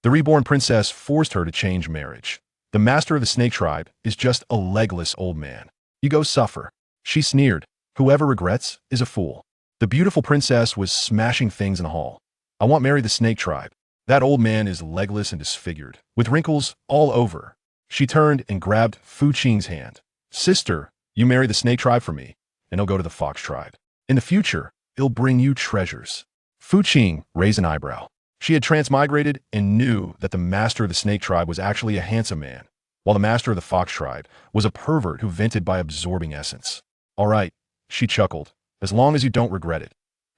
The reborn princess forced her to change marriage. The master of the snake tribe is just a legless old man. You go suffer. She sneered. Whoever regrets is a fool. The beautiful princess was smashing things in the hall. I want marry the snake tribe. That old man is legless and disfigured, with wrinkles all over. She turned and grabbed Fu Qing's hand. Sister, you marry the snake tribe for me, and he'll go to the fox tribe. In the future, it'll bring you treasures. Fu Qing raised an eyebrow. She had transmigrated and knew that the master of the snake tribe was actually a handsome man, while the master of the fox tribe was a pervert who vented by absorbing essence. All right, she chuckled, as long as you don't regret it.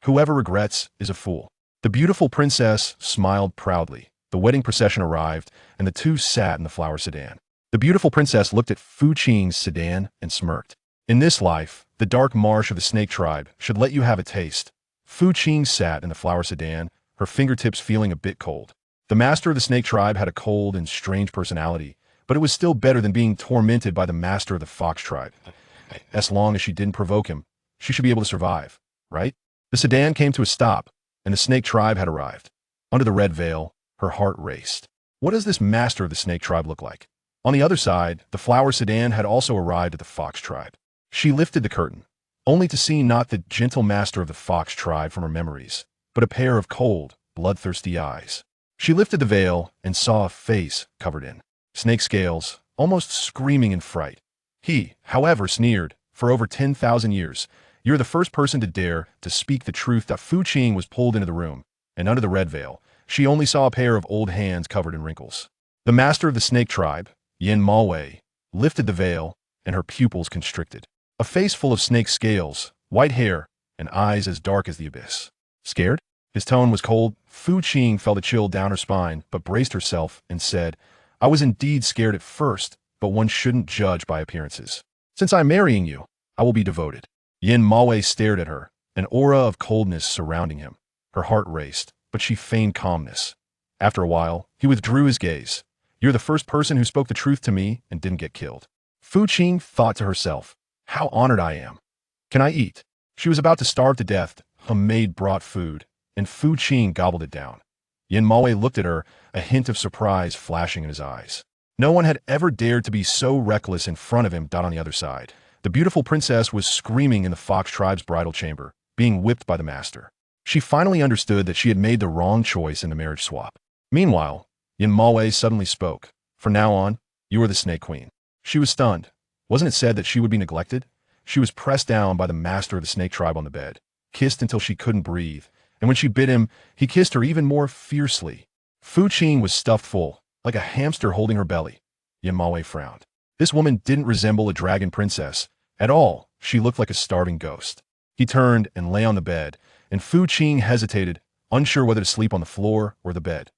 Whoever regrets is a fool. The beautiful princess smiled proudly. The wedding procession arrived, and the two sat in the flower sedan. The beautiful princess looked at Fu Qing's sedan and smirked. In this life, the dark marsh of the snake tribe should let you have a taste. Fu Qing sat in the flower sedan, her fingertips feeling a bit cold. The master of the snake tribe had a cold and strange personality, but it was still better than being tormented by the master of the fox tribe. As long as she didn't provoke him, she should be able to survive, right? The sedan came to a stop, and the snake tribe had arrived. Under the red veil, her heart raced. What does this master of the snake tribe look like? On the other side, the flower sedan had also arrived at the fox tribe. She lifted the curtain, only to see not the gentle master of the fox tribe from her memories, but a pair of cold, bloodthirsty eyes. She lifted the veil and saw a face covered in snake scales, almost screaming in fright. He, however, sneered, for over 10,000 years, you're the first person to dare to speak the truth. That Fu Qing was pulled into the room, and under the red veil, she only saw a pair of old hands covered in wrinkles. The master of the snake tribe, GiantWolf, lifted the veil, and her pupils constricted. A face full of snake scales, white hair, and eyes as dark as the abyss. Scared? His tone was cold. Fu Qing felt a chill down her spine, but braced herself and said, I was indeed scared at first, but one shouldn't judge by appearances. Since I'm marrying you, I will be devoted. GiantWolf stared at her, an aura of coldness surrounding him. Her heart raced, but she feigned calmness. After a while, he withdrew his gaze. You're the first person who spoke the truth to me and didn't get killed. Fu Qing thought to herself, how honored I am. Can I eat? She was about to starve to death. A maid brought food, and Fu Qing gobbled it down. GiantWolf looked at her, a hint of surprise flashing in his eyes. No one had ever dared to be so reckless in front of him. On the other side, the beautiful princess was screaming in the fox tribe's bridal chamber, being whipped by the master. She finally understood that she had made the wrong choice in the marriage swap. Meanwhile, GiantWolf suddenly spoke. From now on, you are the snake queen. She was stunned. Wasn't it said that she would be neglected? She was pressed down by the master of the snake tribe on the bed, kissed until she couldn't breathe, and when she bit him, he kissed her even more fiercely. Fu Qing was stuffed full, like a hamster holding her belly. GiantWolf frowned. This woman didn't resemble a dragon princess at all. She looked like a starving ghost. He turned and lay on the bed, and Fu Qing hesitated, unsure whether to sleep on the floor or the bed.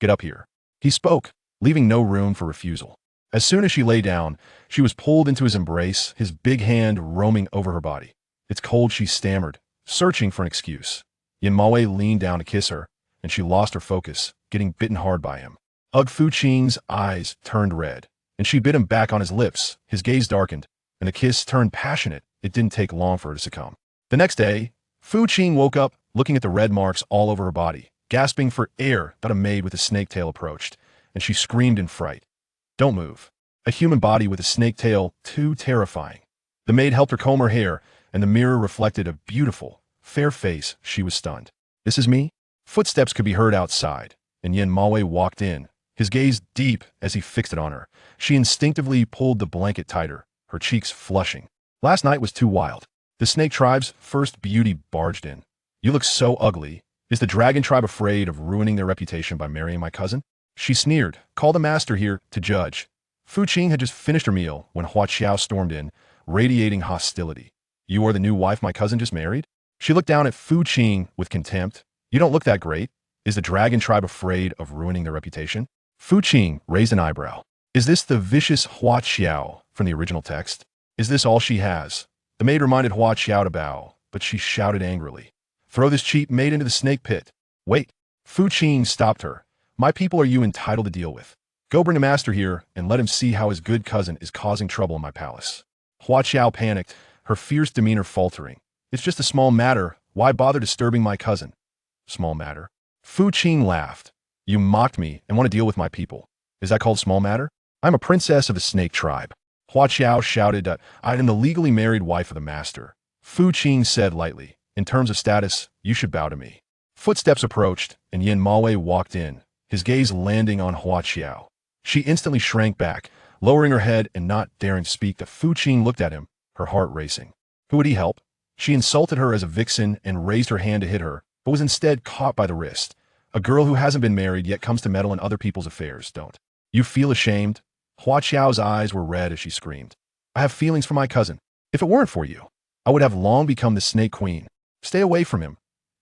Get up here. He spoke, leaving no room for refusal. As soon as she lay down, she was pulled into his embrace, his big hand roaming over her body. It's cold, she stammered, searching for an excuse. GiantWolf leaned down to kiss her, and she lost her focus, getting bitten hard by him. Ugh, Fu Qing's eyes turned red, and she bit him back on his lips. His gaze darkened, and the kiss turned passionate. It didn't take long for her to succumb. The next day, Fu Qing woke up, looking at the red marks all over her body, gasping for air. A maid with a snake tail approached, and she screamed in fright. Don't move. A human body with a snake tail, too terrifying. The maid helped her comb her hair, and the mirror reflected a beautiful, fair face. She was stunned. This is me? Footsteps could be heard outside, and GiantWolf walked in, his gaze deep as he fixed it on her. She instinctively pulled the blanket tighter, her cheeks flushing. Last night was too wild. The snake tribe's first beauty barged in. You look so ugly. Is the dragon tribe afraid of ruining their reputation by marrying my cousin? She sneered. Call the master here to judge. Fu Qing had just finished her meal when Hua Qiao stormed in, radiating hostility. You are the new wife my cousin just married? She looked down at Fu Qing with contempt. You don't look that great. Is the dragon tribe afraid of ruining their reputation? Fu Qing raised an eyebrow. Is this the vicious Hua Qiao from the original text? Is this all she has? The maid reminded Hua Qiao to bow, but she shouted angrily. Throw this cheap maid into the snake pit. Wait. Fu Qing stopped her. My people are you entitled to deal with. Go bring the master here and let him see how his good cousin is causing trouble in my palace. Hua Qiao panicked, her fierce demeanor faltering. It's just a small matter. Why bother disturbing my cousin? Small matter. Fu Qing laughed. You mocked me and want to deal with my people. Is that called small matter? I'm a princess of the snake tribe. Hua Qiao shouted, I am the legally married wife of the master. Fu Qing said lightly, in terms of status, you should bow to me. Footsteps approached, and Yin Maowei walked in, his gaze landing on Hua Qiao. She instantly shrank back, lowering her head and not daring to speak. The Fu Qing looked at him, her heart racing. Who would he help? She insulted her as a vixen and raised her hand to hit her, but was instead caught by the wrist. A girl who hasn't been married yet comes to meddle in other people's affairs, don't you feel ashamed? Hua Qiao's eyes were red as she screamed. I have feelings for my cousin. If it weren't for you, I would have long become the snake queen. Stay away from him.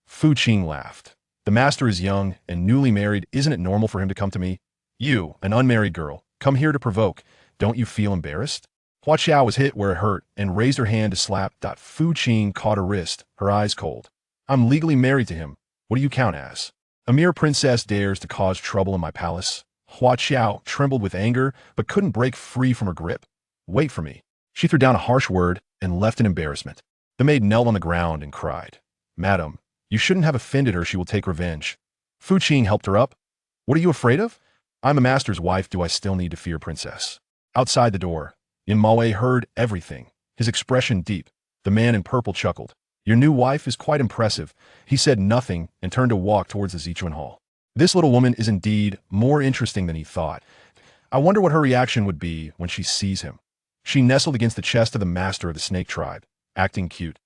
Fu Qing laughed. The master is young and newly married. Isn't it normal for him to come to me? You, an unmarried girl, come here to provoke. Don't you feel embarrassed? Hua Qiao was hit where it hurt and raised her hand to slap. Fu Qing caught her wrist, her eyes cold. I'm legally married to him. What do you count as? A mere princess dares to cause trouble in my palace. Hua Qiao trembled with anger, but couldn't break free from her grip. Wait for me. She threw down a harsh word and left in embarrassment. The maid knelt on the ground and cried. Madam, you shouldn't have offended her. She will take revenge. Fu Qing helped her up. What are you afraid of? I'm a master's wife. Do I still need to fear princess? Outside the door, Yin Maowei heard everything, his expression deep. The man in purple chuckled. Your new wife is quite impressive. He said nothing and turned to walk towards the Zichuan Hall. This little woman is indeed more interesting than he thought. I wonder what her reaction would be when she sees him. She nestled against the chest of the master of the snake tribe, acting cute.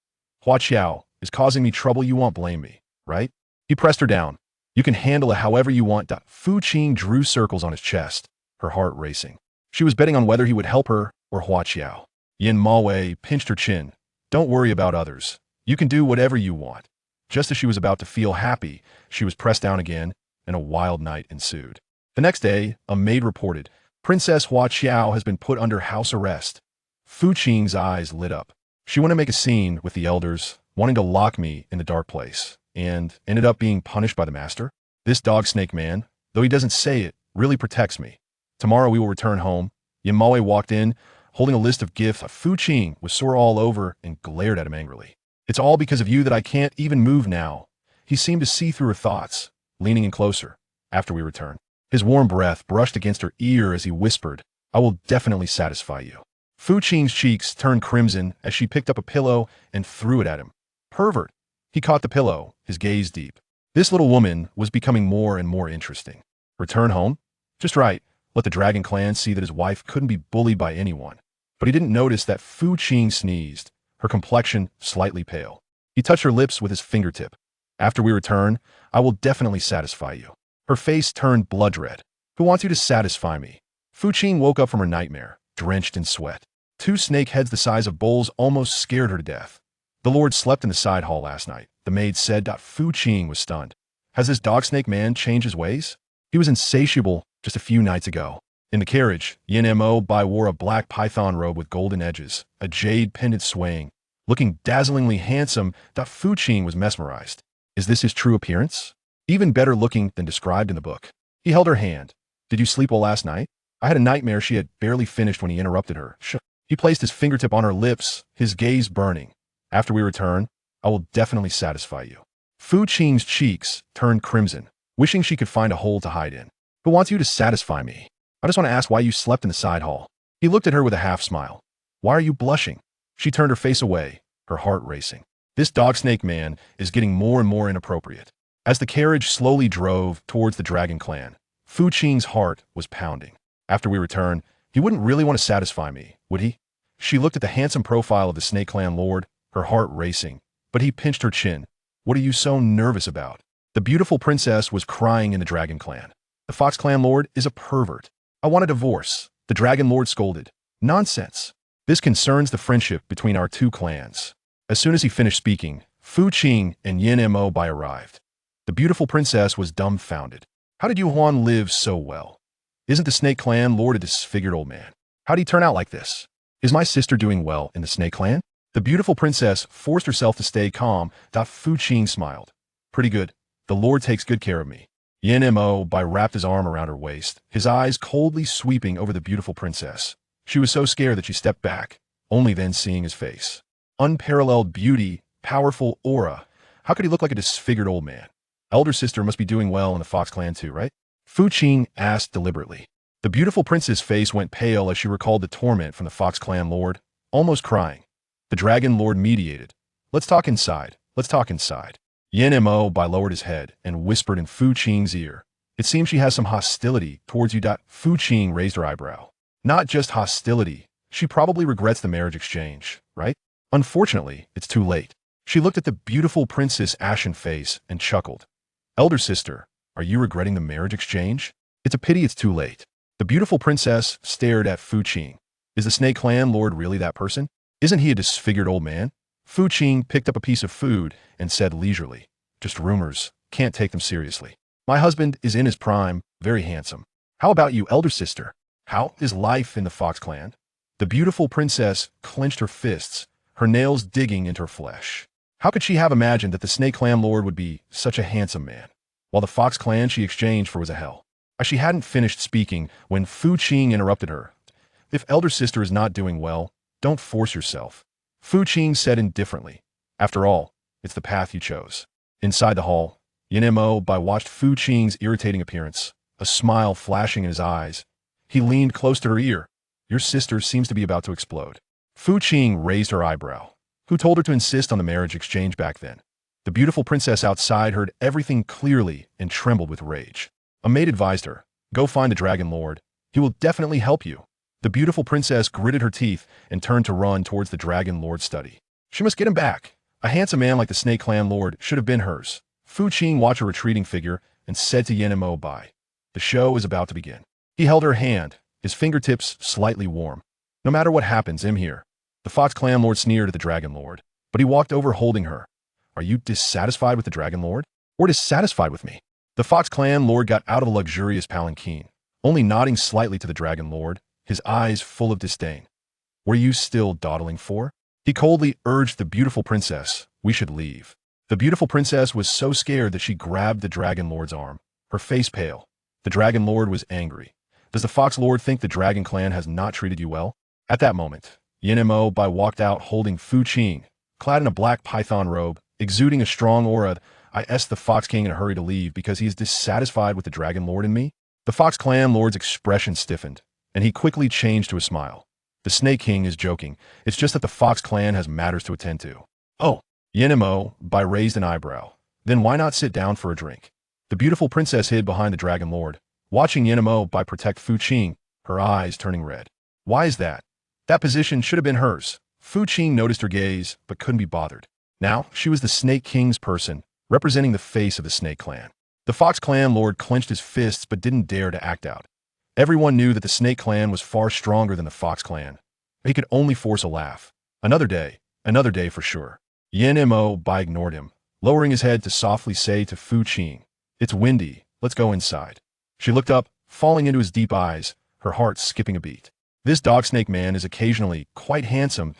Hua Qiao is causing me trouble. You won't blame me, right? He pressed her down. You can handle it however you want. Fu Qing drew circles on his chest, her heart racing. She was betting on whether he would help her or Hua Qiao. Yin Maowei pinched her chin. Don't worry about others. You can do whatever you want. Just as she was about to feel happy, she was pressed down again, and a wild night ensued. The next day, a maid reported, Princess Hua Qiao has been put under house arrest. Fu Qing's eyes lit up. She wanted to make a scene with the elders, wanting to lock me in the dark place, and ended up being punished by the master. This dog snake man, though he doesn't say it, really protects me. Tomorrow we will return home. Yin Maowei walked in, holding a list of gifts. Fu Qing was sore all over and glared at him angrily. It's all because of you that I can't even move now. He seemed to see through her thoughts, leaning in closer. After we returned, his warm breath brushed against her ear as he whispered, I will definitely satisfy you. Fu Qing's cheeks turned crimson as she picked up a pillow and threw it at him. Pervert. He caught the pillow, his gaze deep. This little woman was becoming more and more interesting. Return home? Just right. Let the dragon clan see that his wife couldn't be bullied by anyone. But he didn't notice that Fu Qing sneezed, her complexion slightly pale. He touched her lips with his fingertip. After we return, I will definitely satisfy you. Her face turned blood red. Who wants you to satisfy me? Fu Qing woke up from her nightmare, drenched in sweat. Two snake heads the size of bowls almost scared her to death. The Lord slept in the side hall last night, the maid said. Fu Qing was stunned. Has this dog snake man changed his ways? He was insatiable just a few nights ago. In the carriage, Yin Mo Bai wore a black python robe with golden edges, a jade pendant swaying. Looking dazzlingly handsome, Fu Qing was mesmerized. Is this his true appearance? Even better looking than described in the book. He held her hand. Did you sleep well last night? I had a nightmare. She had barely finished when he interrupted her. He placed his fingertip on her lips, his gaze burning. After we return, I will definitely satisfy you. Fu Qing's cheeks turned crimson, wishing she could find a hole to hide in. Who wants you to satisfy me? I just want to ask why you slept in the side hall. He looked at her with a half smile. Why are you blushing? She turned her face away, her heart racing. This dog snake man is getting more and more inappropriate. As the carriage slowly drove towards the dragon clan, Fu Qing's heart was pounding. After we return, he wouldn't really want to satisfy me, would he? She looked at the handsome profile of the snake clan lord, her heart racing, but he pinched her chin. What are you so nervous about? The beautiful princess was crying in the dragon clan. The fox clan lord is a pervert. I want a divorce. The dragon lord scolded. Nonsense. This concerns the friendship between our two clans. As soon as he finished speaking, Fu Qing and Yin Mo Bai arrived. The beautiful princess was dumbfounded. How did Yu Huan live so well? Isn't the snake clan lord a disfigured old man? How'd he turn out like this? Is my sister doing well in the snake clan? The beautiful princess forced herself to stay calm. Fu Qing smiled. Pretty good. The lord takes good care of me. Yin Mo Bai wrapped his arm around her waist, his eyes coldly sweeping over the beautiful princess. She was so scared that she stepped back, only then seeing his face. Unparalleled beauty, powerful aura. How could he look like a disfigured old man? Elder sister must be doing well in the Fox clan too, right? Fu Qing asked deliberately. The beautiful prince's face went pale as she recalled the torment from the Fox Clan Lord, almost crying. The Dragon Lord mediated. Let's talk inside. Let's talk inside. Yin Mo Bai lowered his head and whispered in Fu Qing's ear. It seems she has some hostility towards you. Fu Qing raised her eyebrow. Not just hostility. She probably regrets the marriage exchange, right? Unfortunately, it's too late. She looked at the beautiful princess' ashen face and chuckled. Elder sister, are you regretting the marriage exchange? It's a pity it's too late. The beautiful princess stared at Fu Qing. Is the Snake Clan Lord really that person? Isn't he a disfigured old man? Fu Qing picked up a piece of food and said leisurely, just rumors, can't take them seriously. My husband is in his prime, very handsome. How about you, elder sister? How is life in the Fox Clan? The beautiful princess clenched her fists, her nails digging into her flesh. How could she have imagined that the Snake Clan Lord would be such a handsome man, while the Fox Clan she exchanged for was a hell? She hadn't finished speaking when Fu Qing interrupted her. If elder sister is not doing well, don't force yourself. Fu Qing said indifferently. After all, it's the path you chose. Inside the hall, Yin Mo Bai watched Fu Qing's irritating appearance, a smile flashing in his eyes. He leaned close to her ear. Your sister seems to be about to explode. Fu Qing raised her eyebrow. Who told her to insist on the marriage exchange back then? The beautiful princess outside heard everything clearly and trembled with rage. A maid advised her, go find the Dragon Lord. He will definitely help you. The beautiful princess gritted her teeth and turned to run towards the Dragon Lord's study. She must get him back. A handsome man like the Snake Clan Lord should have been hers. Fu Qing watched her retreating figure and said to Yin Mo Bai, the show is about to begin. He held her hand, his fingertips slightly warm. No matter what happens, I'm here. The Fox Clan Lord sneered at the Dragon Lord, but he walked over holding her. Are you dissatisfied with the Dragon Lord? Or dissatisfied with me? The Fox Clan Lord got out of a luxurious palanquin, only nodding slightly to the Dragon Lord, his eyes full of disdain. Were you still dawdling for? He coldly urged the beautiful princess, we should leave. The beautiful princess was so scared that she grabbed the Dragon Lord's arm, her face pale. The Dragon Lord was angry. Does the Fox Lord think the Dragon Clan has not treated you well? At that moment, Yin Mo Bai walked out holding Fu Qing, clad in a black python robe, exuding a strong aura. I asked the Fox King in a hurry to leave because he is dissatisfied with the Dragon Lord and me. The Fox Clan Lord's expression stiffened, and he quickly changed to a smile. The Snake King is joking. It's just that the Fox Clan has matters to attend to. Oh, Yin Mo Bai raised an eyebrow. Then why not sit down for a drink? The beautiful princess hid behind the Dragon Lord, watching Yin Mo Bai protect Fu Qing, her eyes turning red. Why is that? That position should have been hers. Fu Qing noticed her gaze, but couldn't be bothered. Now, she was the Snake King's person, representing the face of the Snake Clan. The Fox Clan Lord clenched his fists but didn't dare to act out. Everyone knew that the Snake Clan was far stronger than the Fox Clan. He could only force a laugh. Another day for sure. Yin Mo Bai ignored him, lowering his head to softly say to Fu Qing, it's windy, let's go inside. She looked up, falling into his deep eyes, her heart skipping a beat. This dog snake man is occasionally quite handsome,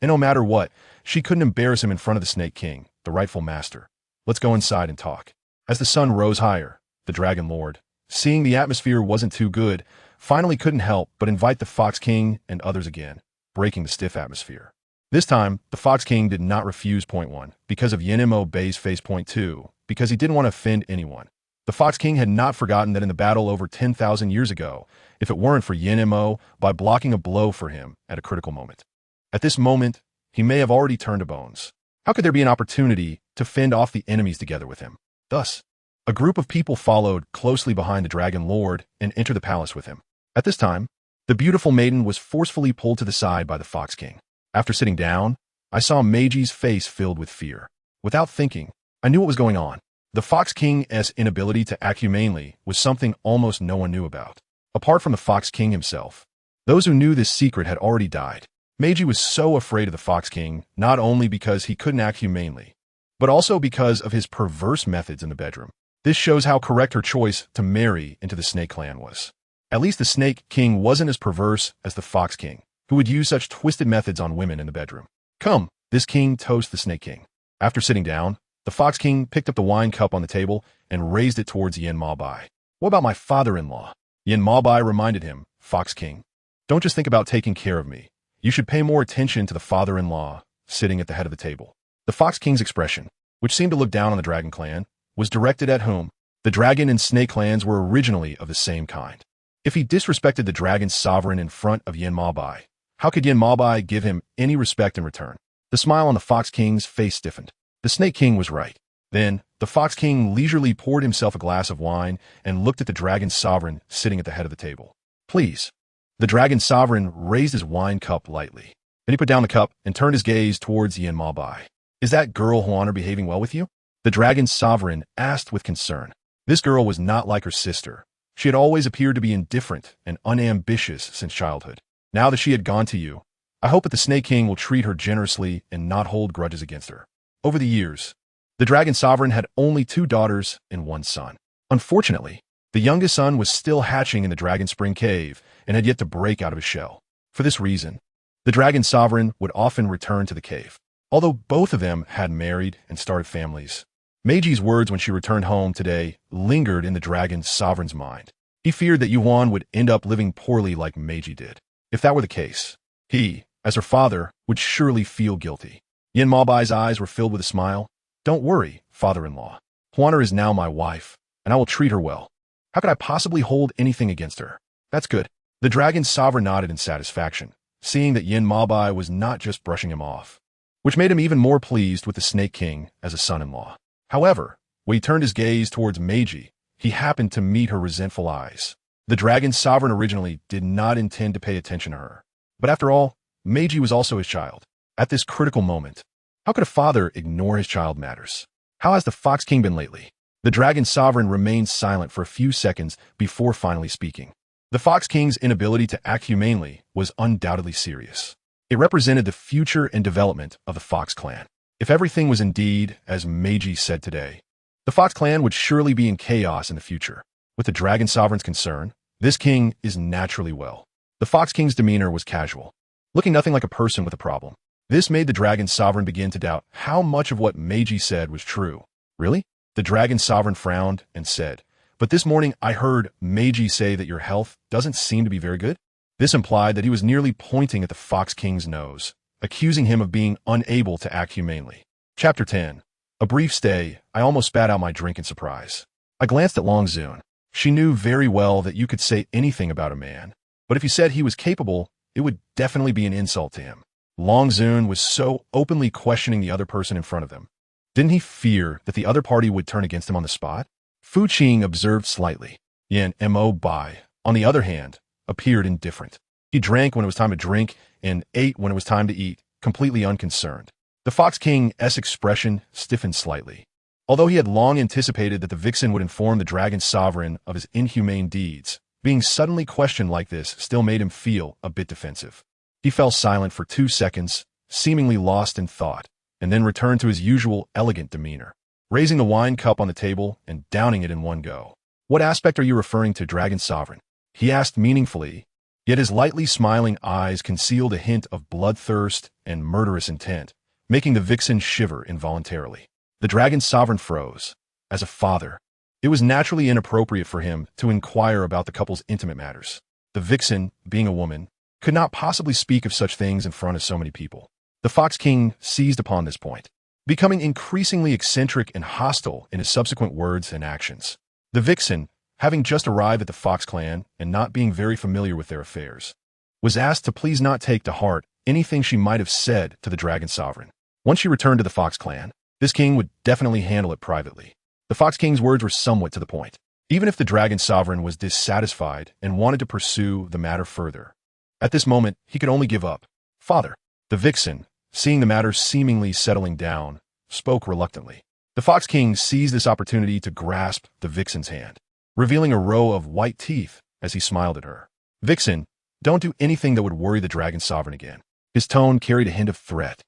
and no matter what, she couldn't embarrass him in front of the Snake King, the rightful master. Let's go inside and talk. As the sun rose higher, the Dragon Lord, seeing the atmosphere wasn't too good, finally couldn't help but invite the Fox King and others again, breaking the stiff atmosphere. This time, the Fox King did not refuse point one, because of Yin Mo Bai's face point two, because he didn't want to offend anyone. The Fox King had not forgotten that in the battle over 10,000 years ago, if it weren't for Yin Mo Bai blocking a blow for him at a critical moment. At this moment, he may have already turned to bones. How could there be an opportunity to fend off the enemies together with him? Thus, a group of people followed closely behind the Dragon Lord and entered the palace with him. At this time, the beautiful maiden was forcefully pulled to the side by the Fox King. After sitting down, I saw Meiji's face filled with fear. Without thinking, I knew what was going on. The Fox King's inability to act humanely was something almost no one knew about. Apart from the Fox King himself, those who knew this secret had already died. Meiji was so afraid of the Fox King, not only because he couldn't act humanely, but also because of his perverse methods in the bedroom. This shows how correct her choice to marry into the Snake Clan was. At least the Snake King wasn't as perverse as the Fox King, who would use such twisted methods on women in the bedroom. Come, this king toast the Snake King. After sitting down, the Fox King picked up the wine cup on the table and raised it towards Yin Mo Bai. What about my father-in-law? Yin Mo Bai reminded him, Fox King, don't just think about taking care of me. You should pay more attention to the father-in-law sitting at the head of the table. The Fox King's expression, which seemed to look down on the Dragon Clan, was directed at whom? The dragon and snake clans were originally of the same kind. If he disrespected the dragon's sovereign in front of Yin Maobai, how could Yin Maobai give him any respect in return? The smile on the Fox King's face stiffened. The Snake King was right. Then, the Fox King leisurely poured himself a glass of wine and looked at the dragon's sovereign sitting at the head of the table. Please. The dragon's sovereign raised his wine cup lightly. Then he put down the cup and turned his gaze towards Yin Maobai. Is that girl Huaner behaving well with you? The dragon's sovereign asked with concern. This girl was not like her sister. She had always appeared to be indifferent and unambitious since childhood. Now that she had gone to you, I hope that the Snake King will treat her generously and not hold grudges against her. Over the years, the dragon sovereign had only 2 daughters and 1 son. Unfortunately, the youngest son was still hatching in the Dragon Spring Cave and had yet to break out of his shell. For this reason, the dragon sovereign would often return to the cave. Although both of them had married and started families, Meiji's words when she returned home today lingered in the dragon sovereign's mind. He feared that Yuan would end up living poorly like Meiji did. If that were the case, he, as her father, would surely feel guilty. Yin Maobai's eyes were filled with a smile. Don't worry, father-in-law. Huaner is now my wife, and I will treat her well. How could I possibly hold anything against her? That's good. The dragon's sovereign nodded in satisfaction, seeing that Yin Maobai was not just brushing him off, which made him even more pleased with the Snake King as a son-in-law. However, when he turned his gaze towards Meiji, he happened to meet her resentful eyes. The dragon's sovereign originally did not intend to pay attention to her. But after all, Meiji was also his child. At this critical moment, how could a father ignore his child matters? How has the Fox King been lately? The dragon sovereign remained silent for a few seconds before finally speaking. The Fox King's inability to act humanely was undoubtedly serious. It represented the future and development of the Fox clan. If everything was indeed as Meiji said today, the Fox clan would surely be in chaos in the future. With the dragon sovereign's concern, this king is naturally well. The Fox King's demeanor was casual, looking nothing like a person with a problem. This made the dragon sovereign begin to doubt how much of what Meiji said was true. Really? The dragon sovereign frowned and said, but this morning I heard Meiji say that your health doesn't seem to be very good. This implied that he was nearly pointing at the Fox King's nose, accusing him of being unable to act humanely. Chapter 10. A brief stay. I almost spat out my drink in surprise. I glanced at Long Zun. She knew very well that you could say anything about a man, but if you said he was capable, it would definitely be an insult to him. Long Zun was so openly questioning the other person in front of them. Didn't he fear that the other party would turn against him on the spot? Fu Qing observed slightly. Yin Maobai, on the other hand, appeared indifferent. He drank when it was time to drink and ate when it was time to eat, completely unconcerned. The Fox King's expression stiffened slightly. Although he had long anticipated that the vixen would inform the dragon sovereign of his inhumane deeds, being suddenly questioned like this still made him feel a bit defensive. He fell silent for 2 seconds, seemingly lost in thought, and then returned to his usual elegant demeanor, raising the wine cup on the table and downing it in one go. What aspect are you referring to, dragon sovereign? He asked meaningfully, yet his lightly smiling eyes concealed a hint of bloodthirst and murderous intent, making the vixen shiver involuntarily. The dragon sovereign froze. As a father, it was naturally inappropriate for him to inquire about the couple's intimate matters. The vixen, being a woman, could not possibly speak of such things in front of so many people. The Fox King seized upon this point, becoming increasingly eccentric and hostile in his subsequent words and actions. The vixen, having just arrived at the Fox clan and not being very familiar with their affairs, was asked to please not take to heart anything she might have said to the dragon sovereign. Once she returned to the Fox clan, this king would definitely handle it privately. The Fox King's words were somewhat to the point. Even if the dragon sovereign was dissatisfied and wanted to pursue the matter further, at this moment he could only give up. Father. The vixen, seeing the matter seemingly settling down, spoke reluctantly. The Fox King seized this opportunity to grasp the vixen's hand, revealing a row of white teeth as he smiled at her. Vixen, don't do anything that would worry the dragon sovereign again. His tone carried a hint of threat.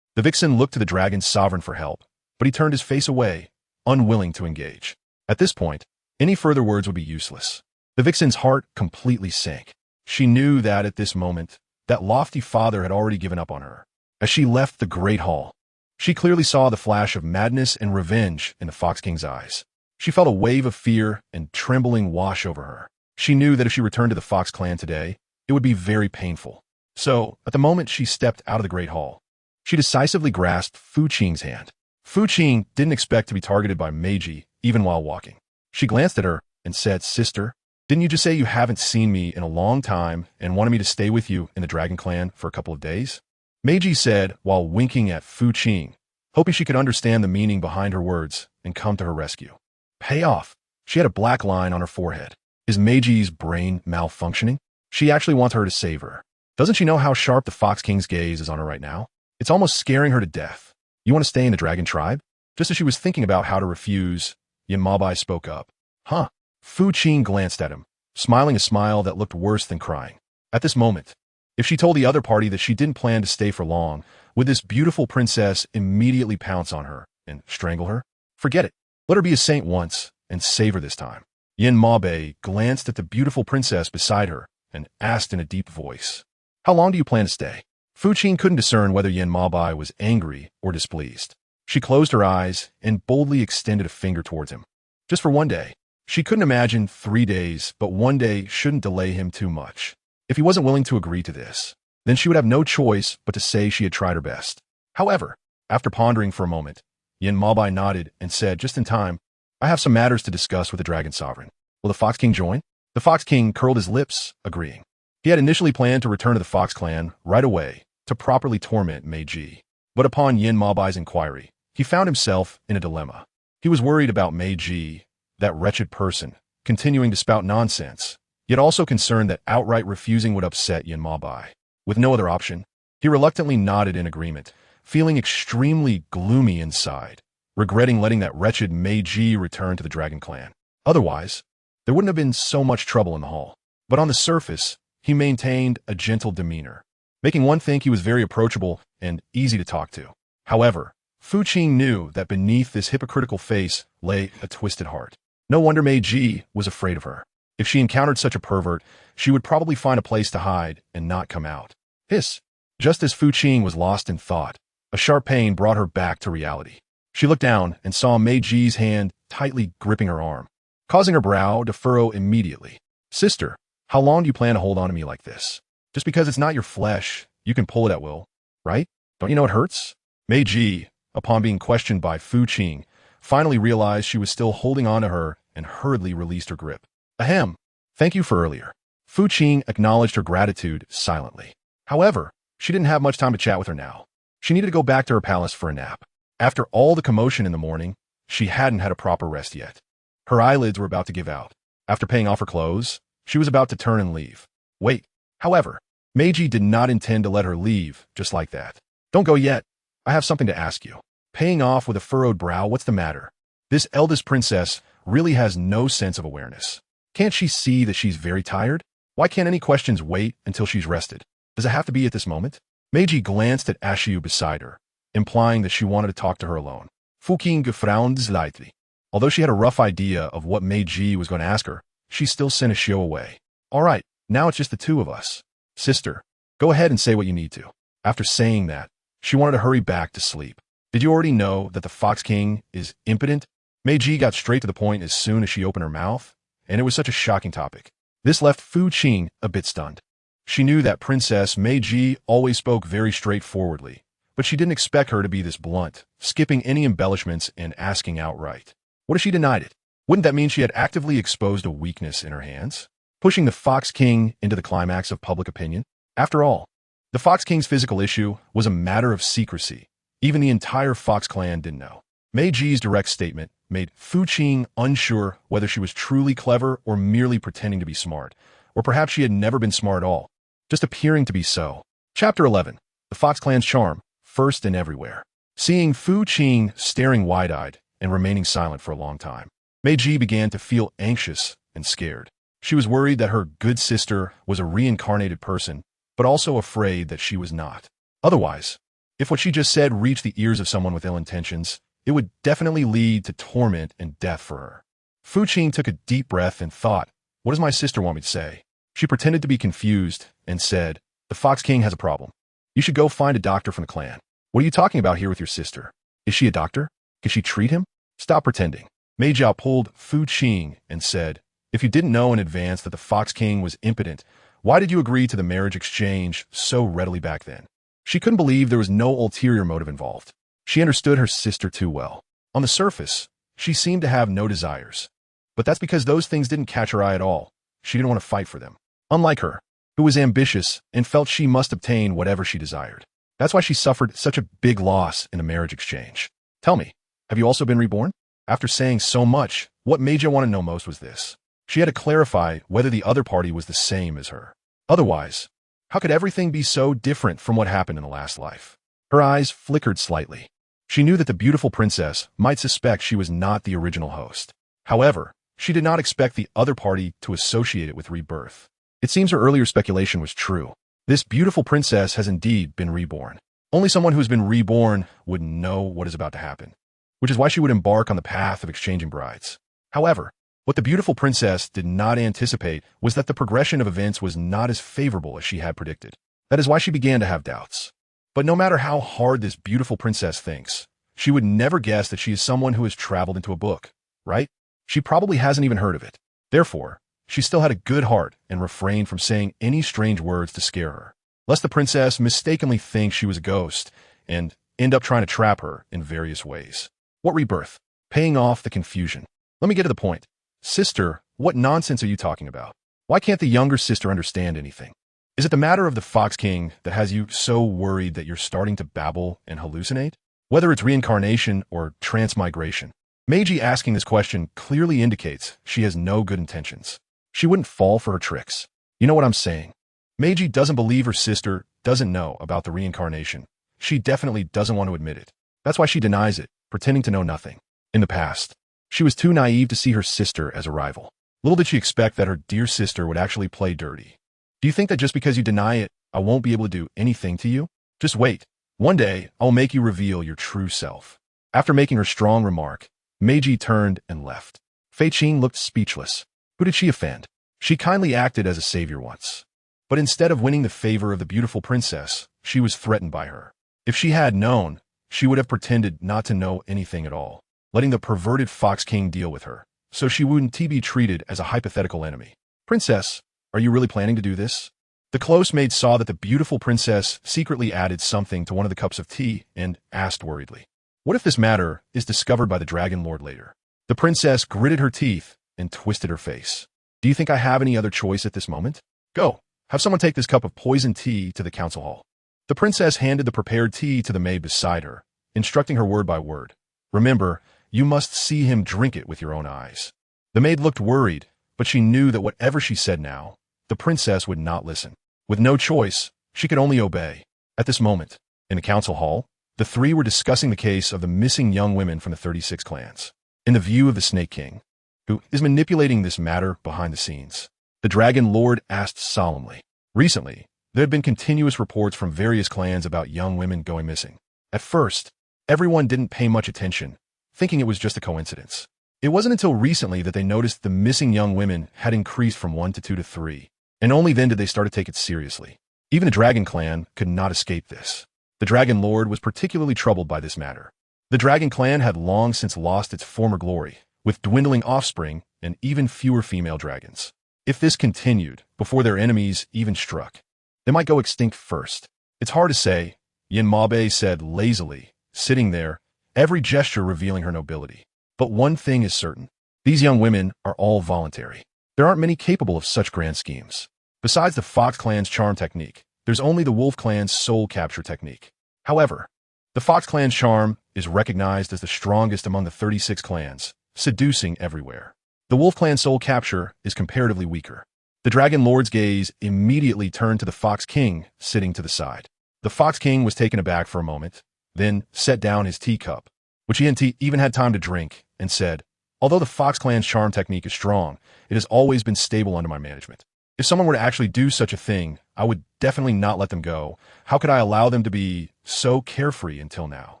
The vixen looked to the dragon sovereign for help, but he turned his face away, unwilling to engage. At this point, any further words would be useless. The vixen's heart completely sank. She knew that at this moment, that lofty father had already given up on her. As she left the great hall, she clearly saw the flash of madness and revenge in the Fox King's eyes. She felt a wave of fear and trembling wash over her. She knew that if she returned to the Fox clan today, it would be very painful. So, at the moment she stepped out of the great hall, she decisively grasped Fu Qing's hand. Fu Qing didn't expect to be targeted by Meiji even while walking. She glanced at her and said, "Sister, didn't you just say you haven't seen me in a long time and wanted me to stay with you in the Dragon Clan for a couple of days?" Meiji said while winking at Fu Qing, hoping she could understand the meaning behind her words and come to her rescue. Pay off. She had a black line on her forehead. Is Meiji's brain malfunctioning? She actually wants her to save her. Doesn't she know how sharp the Fox King's gaze is on her right now? It's almost scaring her to death. You want to stay in the Dragon Tribe? Just as she was thinking about how to refuse, Yin Mabai spoke up. Huh? Fu Qing glanced at him, smiling a smile that looked worse than crying. At this moment, if she told the other party that she didn't plan to stay for long, would this beautiful princess immediately pounce on her and strangle her? Forget it. Let her be a saint once and save her this time. Yin Mabai glanced at the beautiful princess beside her and asked in a deep voice, "How long do you plan to stay?" Fu Qing couldn't discern whether Yin Mabai was angry or displeased. She closed her eyes and boldly extended a finger towards him. Just for one day. She couldn't imagine 3 days, but one day shouldn't delay him too much. If he wasn't willing to agree to this, then she would have no choice but to say she had tried her best. However, after pondering for a moment, Yin Mabai nodded and said just in time, "I have some matters to discuss with the Dragon Sovereign. Will the Fox King join?" The Fox King curled his lips, agreeing. He had initially planned to return to the Fox Clan right away to properly torment Meiji. But upon Yin Mabai's inquiry, he found himself in a dilemma. He was worried about Meiji, that wretched person, continuing to spout nonsense, yet also concerned that outright refusing would upset Yin Mabai. With no other option, he reluctantly nodded in agreement, feeling extremely gloomy inside, regretting letting that wretched Meiji return to the Dragon Clan. Otherwise, there wouldn't have been so much trouble in the hall. But on the surface, he maintained a gentle demeanor, making one think he was very approachable and easy to talk to. However, Fu Qing knew that beneath this hypocritical face lay a twisted heart. No wonder Meiji was afraid of her. If she encountered such a pervert, she would probably find a place to hide and not come out. Hiss! Just as Fu Qing was lost in thought, a sharp pain brought her back to reality. She looked down and saw Meiji's hand tightly gripping her arm, causing her brow to furrow immediately. "Sister, how long do you plan to hold on to me like this? Just because it's not your flesh, you can pull it at will, right? Don't you know it hurts?" Meiji, upon being questioned by Fu Qing, finally realized she was still holding on to her and hurriedly released her grip. "Ahem. Thank you for earlier." Fu Qing acknowledged her gratitude silently. However, she didn't have much time to chat with her now. She needed to go back to her palace for a nap. After all the commotion in the morning, she hadn't had a proper rest yet. Her eyelids were about to give out. After paying off her clothes, she was about to turn and leave. Wait. However, Meiji did not intend to let her leave just like that. "Don't go yet. I have something to ask you." Paying off with a furrowed brow, "What's the matter?" This eldest princess really has no sense of awareness. Can't she see that she's very tired? Why can't any questions wait until she's rested? Does it have to be at this moment? Meiji glanced at Ashiu beside her, implying that she wanted to talk to her alone. Fu Qing frowned slightly. Although she had a rough idea of what Meiji was going to ask her, she still sent Ashiu away. "All right, now it's just the two of us. Sister, go ahead and say what you need to." After saying that, she wanted to hurry back to sleep. "Did you already know that the Fox King is impotent?" Meiji got straight to the point as soon as she opened her mouth, and it was such a shocking topic. This left Fu Qing a bit stunned. She knew that Princess Meiji always spoke very straightforwardly, but she didn't expect her to be this blunt, skipping any embellishments and asking outright. What if she denied it? Wouldn't that mean she had actively exposed a weakness in her hands, pushing the Fox King into the climax of public opinion? After all, the Fox King's physical issue was a matter of secrecy. Even the entire Fox clan didn't know. Meiji's direct statement made Fu Qing unsure whether she was truly clever or merely pretending to be smart, or perhaps she had never been smart at all, just appearing to be so. Chapter 11. The Fox clan's charm, first and everywhere. Seeing Fu Qing staring wide-eyed and remaining silent for a long time, Meiji began to feel anxious and scared. She was worried that her good sister was a reincarnated person, but also afraid that she was not. Otherwise, if what she just said reached the ears of someone with ill intentions, it would definitely lead to torment and death for her. Fu Qing took a deep breath and thought, what does my sister want me to say? She pretended to be confused and said, the Fox King has a problem. You should go find a doctor from the clan. What are you talking about here with your sister? Is she a doctor? Can she treat him? Stop pretending. Mei Jiao pulled Fu Qing and said, if you didn't know in advance that the Fox King was impotent, why did you agree to the marriage exchange so readily back then? She couldn't believe there was no ulterior motive involved. She understood her sister too well. On the surface, she seemed to have no desires. But that's because those things didn't catch her eye at all. She didn't want to fight for them. Unlike her, who was ambitious and felt she must obtain whatever she desired. That's why she suffered such a big loss in a marriage exchange. Tell me, have you also been reborn? After saying so much, what made you want to know most was this. She had to clarify whether the other party was the same as her. Otherwise, how could everything be so different from what happened in the last life? Her eyes flickered slightly. She knew that the beautiful princess might suspect she was not the original host. However, she did not expect the other party to associate it with rebirth. It seems her earlier speculation was true. This beautiful princess has indeed been reborn. Only someone who has been reborn would know what is about to happen, which is why she would embark on the path of exchanging brides. However, what the beautiful princess did not anticipate was that the progression of events was not as favorable as she had predicted. That is why she began to have doubts. But no matter how hard this beautiful princess thinks, she would never guess that she is someone who has traveled into a book, right? She probably hasn't even heard of it. Therefore, she still had a good heart and refrained from saying any strange words to scare her, lest the princess mistakenly think she was a ghost and end up trying to trap her in various ways. What rebirth? Paying off the confusion. Let me get to the point. Sister, what nonsense are you talking about? Why can't the younger sister understand anything? Is it the matter of the Fox King that has you so worried that you're starting to babble and hallucinate? Whether it's reincarnation or transmigration. Meiji asking this question clearly indicates she has no good intentions. She wouldn't fall for her tricks. You know what I'm saying? Meiji doesn't believe her sister doesn't know about the reincarnation. She definitely doesn't want to admit it. That's why she denies it, pretending to know nothing. In the past, she was too naive to see her sister as a rival. Little did she expect that her dear sister would actually play dirty. Do you think that just because you deny it, I won't be able to do anything to you? Just wait. One day, I'll make you reveal your true self. After making her strong remark, Meiji turned and left. Fei Qing looked speechless. Who did she offend? She kindly acted as a savior once. But instead of winning the favor of the beautiful princess, she was threatened by her. If she had known, she would have pretended not to know anything at all, letting the perverted Fox King deal with her, so she wouldn't be treated as a hypothetical enemy. Princess, are you really planning to do this? The close maid saw that the beautiful princess secretly added something to one of the cups of tea and asked worriedly, what if this matter is discovered by the Dragon Lord later? The princess gritted her teeth and twisted her face. Do you think I have any other choice at this moment? Go, have someone take this cup of poisoned tea to the council hall. The princess handed the prepared tea to the maid beside her, instructing her word by word. Remember, you must see him drink it with your own eyes. The maid looked worried, but she knew that whatever she said now, the princess would not listen. With no choice, she could only obey. At this moment, in the council hall, the three were discussing the case of the missing young women from the 36 clans. In the view of the Snake King, who is manipulating this matter behind the scenes, the Dragon Lord asked solemnly. Recently, there had been continuous reports from various clans about young women going missing. At first, everyone didn't pay much attention, thinking it was just a coincidence. It wasn't until recently that they noticed the missing young women had increased from 1 to 2 to 3, and only then did they start to take it seriously. Even the Dragon Clan could not escape this. The Dragon Lord was particularly troubled by this matter. The Dragon Clan had long since lost its former glory, with dwindling offspring and even fewer female dragons. If this continued, before their enemies even struck, they might go extinct first. It's hard to say, Yin Mabe said lazily, sitting there, every gesture revealing her nobility. But one thing is certain. These young women are all voluntary. There aren't many capable of such grand schemes. Besides the Fox Clan's charm technique, there's only the Wolf Clan's soul capture technique. However, the Fox Clan's charm is recognized as the strongest among the 36 clans, seducing everywhere. The Wolf Clan soul capture is comparatively weaker. The Dragon Lord's gaze immediately turned to the Fox King sitting to the side. The Fox King was taken aback for a moment, then set down his teacup, which he hadn't even had time to drink, and said, although the Fox Clan's charm technique is strong, it has always been stable under my management. If someone were to actually do such a thing, I would definitely not let them go. How could I allow them to be so carefree until now?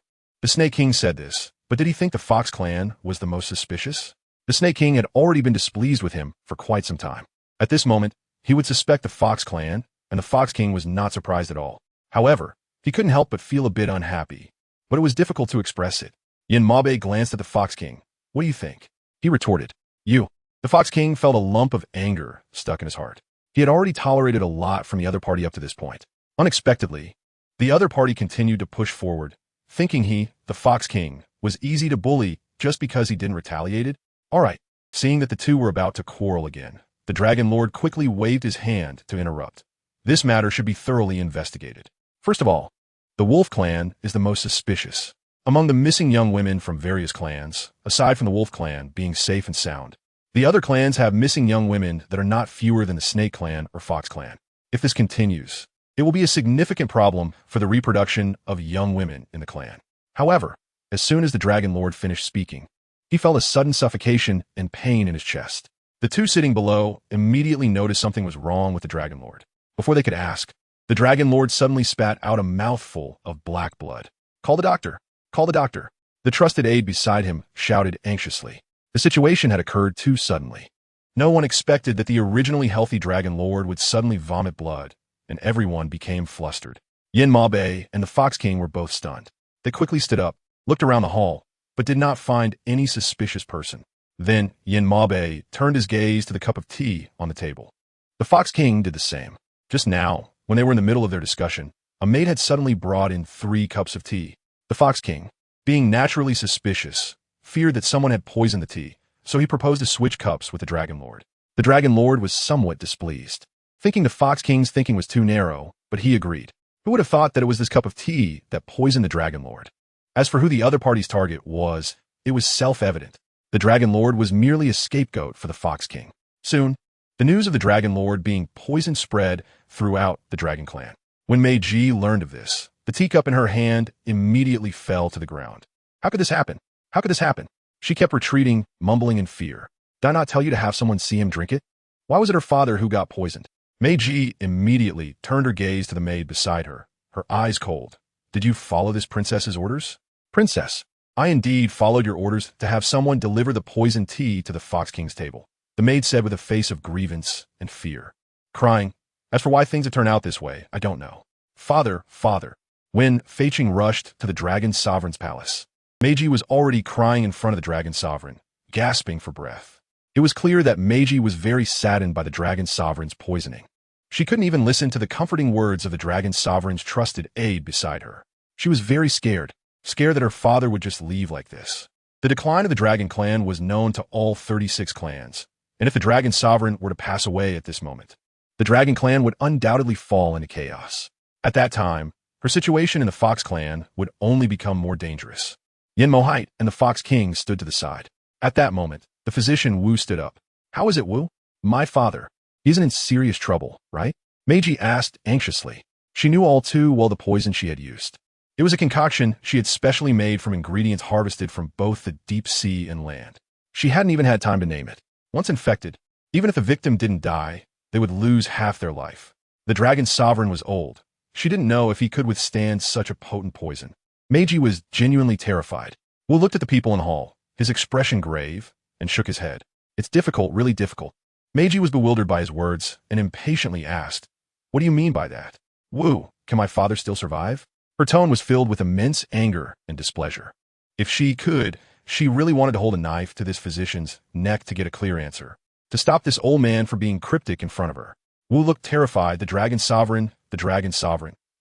The Snake King said this, but did he think the Fox Clan was the most suspicious? The Snake King had already been displeased with him for quite some time. At this moment, he would suspect the Fox Clan, and the Fox King was not surprised at all. However, he couldn't help but feel a bit unhappy, but it was difficult to express it. Yin Mabe glanced at the Fox King. What do you think? He retorted. You. The Fox King felt a lump of anger stuck in his heart. He had already tolerated a lot from the other party up to this point. Unexpectedly, the other party continued to push forward, thinking he, the Fox King, was easy to bully just because he didn't retaliate. All right, Seeing that the two were about to quarrel again, the Dragon Lord quickly waved his hand to interrupt. This matter should be thoroughly investigated. First of all, the Wolf clan is the most suspicious. Among the missing young women from various clans, aside from the Wolf clan being safe and sound, the other clans have missing young women that are not fewer than the Snake clan or Fox clan. If this continues, it will be a significant problem for the reproduction of young women in the clan. However, as soon as the Dragon Lord finished speaking, he felt a sudden suffocation and pain in his chest. The two sitting below immediately noticed something was wrong with the Dragon Lord. Before they could ask, the Dragon Lord suddenly spat out a mouthful of black blood. "Call the doctor! Call the doctor!" The trusted aide beside him shouted anxiously. The situation had occurred too suddenly. No one expected that the originally healthy Dragon Lord would suddenly vomit blood, and everyone became flustered. Yin Mabe and the Fox King were both stunned. They quickly stood up, looked around the hall, but did not find any suspicious person. Then Yin Mabe turned his gaze to the cup of tea on the table. The Fox King did the same. Just now, when they were in the middle of their discussion, a maid had suddenly brought in 3 cups of tea. The Fox King, being naturally suspicious, feared that someone had poisoned the tea, so he proposed to switch cups with the Dragon Lord. The Dragon Lord was somewhat displeased, thinking the Fox King's thinking was too narrow, but he agreed. Who would have thought that it was this cup of tea that poisoned the Dragon Lord? As for who the other party's target was, it was self-evident. The Dragon Lord was merely a scapegoat for the Fox King. Soon, the news of the Dragon Lord being poisoned spread throughout the Dragon Clan. When Meiji learned of this, the teacup in her hand immediately fell to the ground. How could this happen? How could this happen? She kept retreating, mumbling in fear. Did I not tell you to have someone see him drink it? Why was it her father who got poisoned? Meiji immediately turned her gaze to the maid beside her, her eyes cold. Did you follow this princess's orders? Princess, I indeed followed your orders to have someone deliver the poisoned tea to the Fox King's table, the maid said with a face of grievance and fear. Crying, as for why things have turned out this way, I don't know. Father, father. When Fei Qing rushed to the Dragon Sovereign's palace, Meiji was already crying in front of the Dragon Sovereign, gasping for breath. It was clear that Meiji was very saddened by the Dragon Sovereign's poisoning. She couldn't even listen to the comforting words of the Dragon Sovereign's trusted aide beside her. She was very scared that her father would just leave like this. The decline of the Dragon Clan was known to all 36 clans, and if the Dragon Sovereign were to pass away at this moment, the Dragon Clan would undoubtedly fall into chaos. At that time, her situation in the Fox Clan would only become more dangerous. Yin Mohite and the Fox King stood to the side. At that moment, the physician Wu stood up. How is it, Wu? My father. He isn't in serious trouble, right? Meiji asked anxiously. She knew all too well the poison she had used. It was a concoction she had specially made from ingredients harvested from both the deep sea and land. She hadn't even had time to name it. Once infected, even if the victim didn't die, they would lose half their life. The Dragon Sovereign was old. She didn't know if he could withstand such a potent poison. Meiji was genuinely terrified. Wu looked at the people in the hall, his expression grave, and shook his head. It's difficult, really difficult. Meiji was bewildered by his words and impatiently asked, What do you mean by that? Wu, can my father still survive? Her tone was filled with immense anger and displeasure. If she could, she really wanted to hold a knife to this physician's neck to get a clear answer, to stop this old man from being cryptic in front of her. Wu looked terrified. The Dragon Sovereign.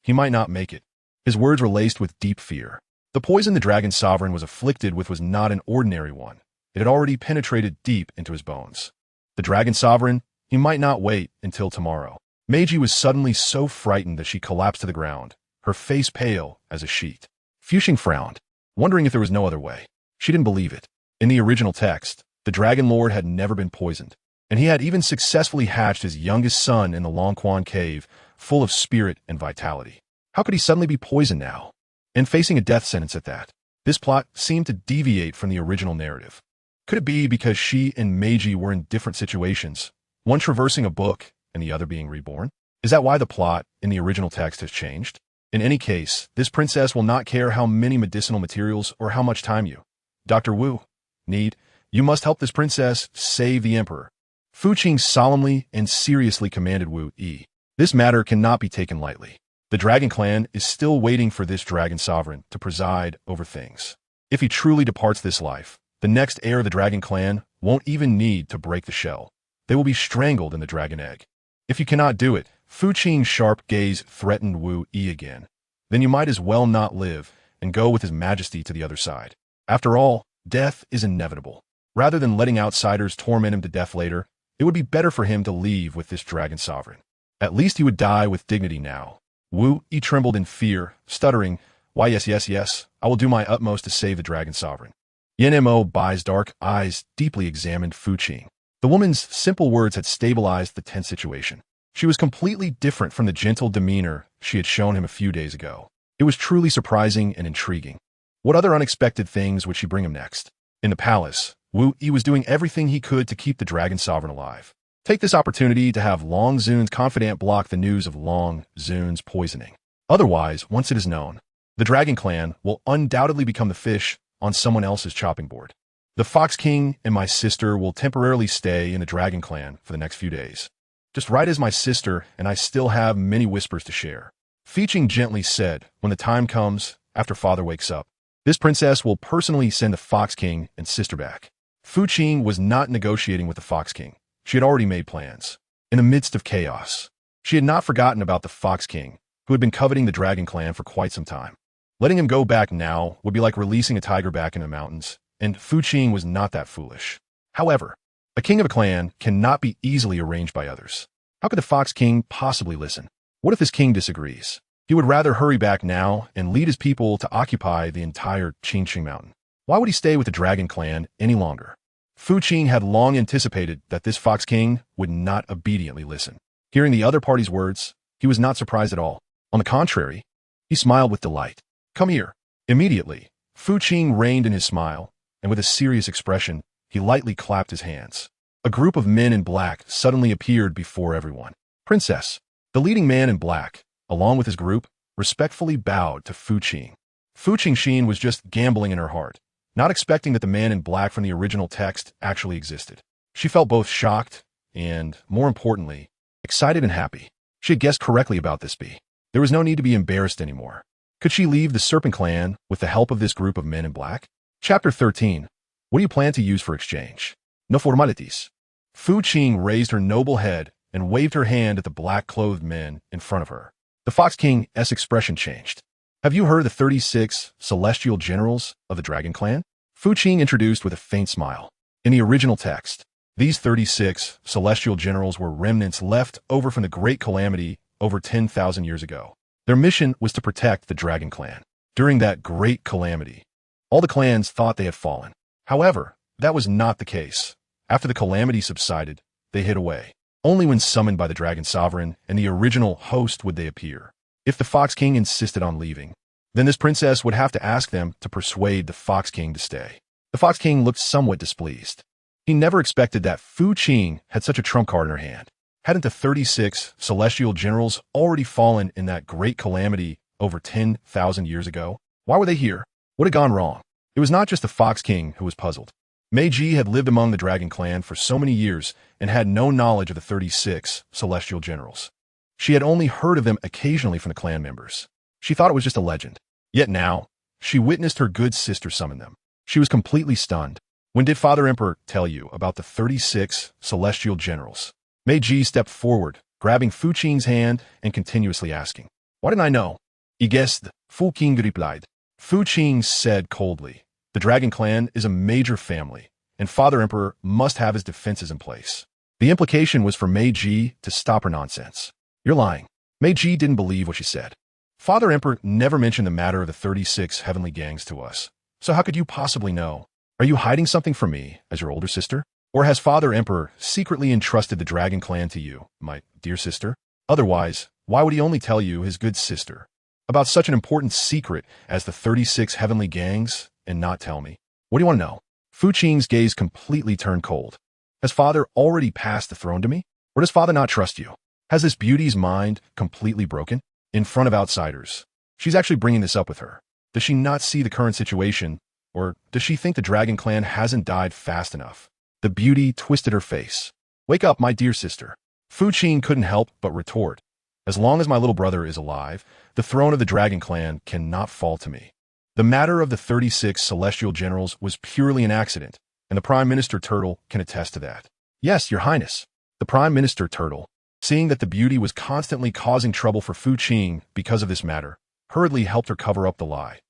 He might not make it. His words were laced with deep fear. The poison the Dragon Sovereign was afflicted with was not an ordinary one. It had already penetrated deep into his bones. The Dragon Sovereign, he might not wait until tomorrow. Meiji was suddenly so frightened that she collapsed to the ground, her face pale as a sheet. Fu Qing frowned, wondering if there was no other way. She didn't believe it. In the original text, the Dragon Lord had never been poisoned, and he had even successfully hatched his youngest son in the Longquan cave, full of spirit and vitality. How could he suddenly be poisoned now? And facing a death sentence at that. This plot seemed to deviate from the original narrative. Could it be because she and Meiji were in different situations, one traversing a book and the other being reborn? Is that why the plot in the original text has changed? In any case, this princess will not care how many medicinal materials or how much time you, Dr. Wu, need. You must help this princess save the emperor. Fu Qing solemnly and seriously commanded Wu Yi. This matter cannot be taken lightly. The Dragon Clan is still waiting for this Dragon Sovereign to preside over things. If he truly departs this life, the next heir of the Dragon Clan won't even need to break the shell. They will be strangled in the dragon egg. If you cannot do it, Fu Qing's sharp gaze threatened Wu Yi again. Then you might as well not live and go with his majesty to the other side. After all, death is inevitable. Rather than letting outsiders torment him to death later, it would be better for him to leave with this dragon sovereign. At least he would die with dignity now. Wu Yi trembled in fear, stuttering, "Why yes, I will do my utmost to save the dragon sovereign." Yan Mo Bai's dark eyes deeply examined Fu Qing. The woman's simple words had stabilized the tense situation. She was completely different from the gentle demeanor she had shown him a few days ago. It was truly surprising and intriguing. What other unexpected things would she bring him next? In the palace, Wu Yi was doing everything he could to keep the dragon sovereign alive. Take this opportunity to have Long Zun's confidant block the news of Long Zun's poisoning. Otherwise, once it is known, the dragon clan will undoubtedly become the fish on someone else's chopping board. The Fox King and my sister will temporarily stay in the dragon clan for the next few days. Just right as my sister and I still have many whispers to share. Fu Qing gently said, "When the time comes, after father wakes up, this princess will personally send the Fox King and sister back." Fu Qing was not negotiating with the Fox King. She had already made plans. In the midst of chaos, she had not forgotten about the Fox King, who had been coveting the dragon clan for quite some time. Letting him go back now would be like releasing a tiger back in the mountains, and Fu Qing was not that foolish. However, a king of a clan cannot be easily arranged by others. How could the Fox King possibly listen? What if his king disagrees? He would rather hurry back now and lead his people to occupy the entire Qing mountain. Why would he stay with the dragon clan any longer? Fu Qing had long anticipated that this Fox King would not obediently listen. Hearing the other party's words, he was not surprised at all. On the contrary, he smiled with delight. "Come here." Immediately, Fu Qing reined in his smile, and with a serious expression, he lightly clapped his hands. A group of men in black suddenly appeared before everyone. "Princess." The leading man in black, along with his group, respectfully bowed to Fu Qing. Fu Qingxin was just gambling in her heart, not expecting that the man in black from the original text actually existed. She felt both shocked and, more importantly, excited and happy. She had guessed correctly about this bee. There was no need to be embarrassed anymore. Could she leave the Serpent Clan with the help of this group of men in black? Chapter 13. What do you plan to use for exchange? No formalities. Fu Qing raised her noble head and waved her hand at the black-clothed men in front of her. The Fox King's expression changed. "Have you heard of the 36 celestial generals of the Dragon Clan?" Fu Qing introduced with a faint smile. In the original text, these 36 celestial generals were remnants left over from the Great Calamity over 10,000 years ago. Their mission was to protect the Dragon Clan. During that Great Calamity, all the clans thought they had fallen. However, that was not the case. After the calamity subsided, they hid away. Only when summoned by the Dragon Sovereign and the original host would they appear. If the Fox King insisted on leaving, then this princess would have to ask them to persuade the Fox King to stay. The Fox King looked somewhat displeased. He never expected that Fu Qing had such a trump card in her hand. Hadn't the 36 celestial generals already fallen in that great calamity over 10,000 years ago? Why were they here? What had gone wrong? It was not just the Fox King who was puzzled. Meiji had lived among the Dragon Clan for so many years and had no knowledge of the 36 celestial generals. She had only heard of them occasionally from the clan members. She thought it was just a legend. Yet now, she witnessed her good sister summon them. She was completely stunned. "When did Father Emperor tell you about the 36 celestial generals?" Meiji stepped forward, grabbing Fu Qing's hand and continuously asking, "Why didn't I know?" "He guessed," Fu Qing replied. Fu Qing said coldly, "The Dragon Clan is a major family, and Father Emperor must have his defenses in place." The implication was for Meiji to stop her nonsense. "You're lying." Meiji didn't believe what she said. "Father Emperor never mentioned the matter of the 36 heavenly gangs to us. So how could you possibly know? Are you hiding something from me as your older sister? Or has Father Emperor secretly entrusted the Dragon Clan to you, my dear sister? Otherwise, why would he only tell you, his good sister, about such an important secret as the 36 heavenly gangs and not tell me? What do you want to know?" Fu Qing's gaze completely turned cold. "Has Father already passed the throne to me? Or does Father not trust you? Has this beauty's mind completely broken? In front of outsiders. She's actually bringing this up with her. Does she not see the current situation? Or does she think the Dragon Clan hasn't died fast enough?" The beauty twisted her face. "Wake up, my dear sister." Fu Qing couldn't help but retort. "As long as my little brother is alive, the throne of the Dragon Clan cannot fall to me. The matter of the 36 celestial generals was purely an accident, and the Prime Minister Turtle can attest to that." "Yes, Your Highness." The Prime Minister Turtle, seeing that the beauty was constantly causing trouble for Fu Qing because of this matter, hurriedly helped her cover up the lie.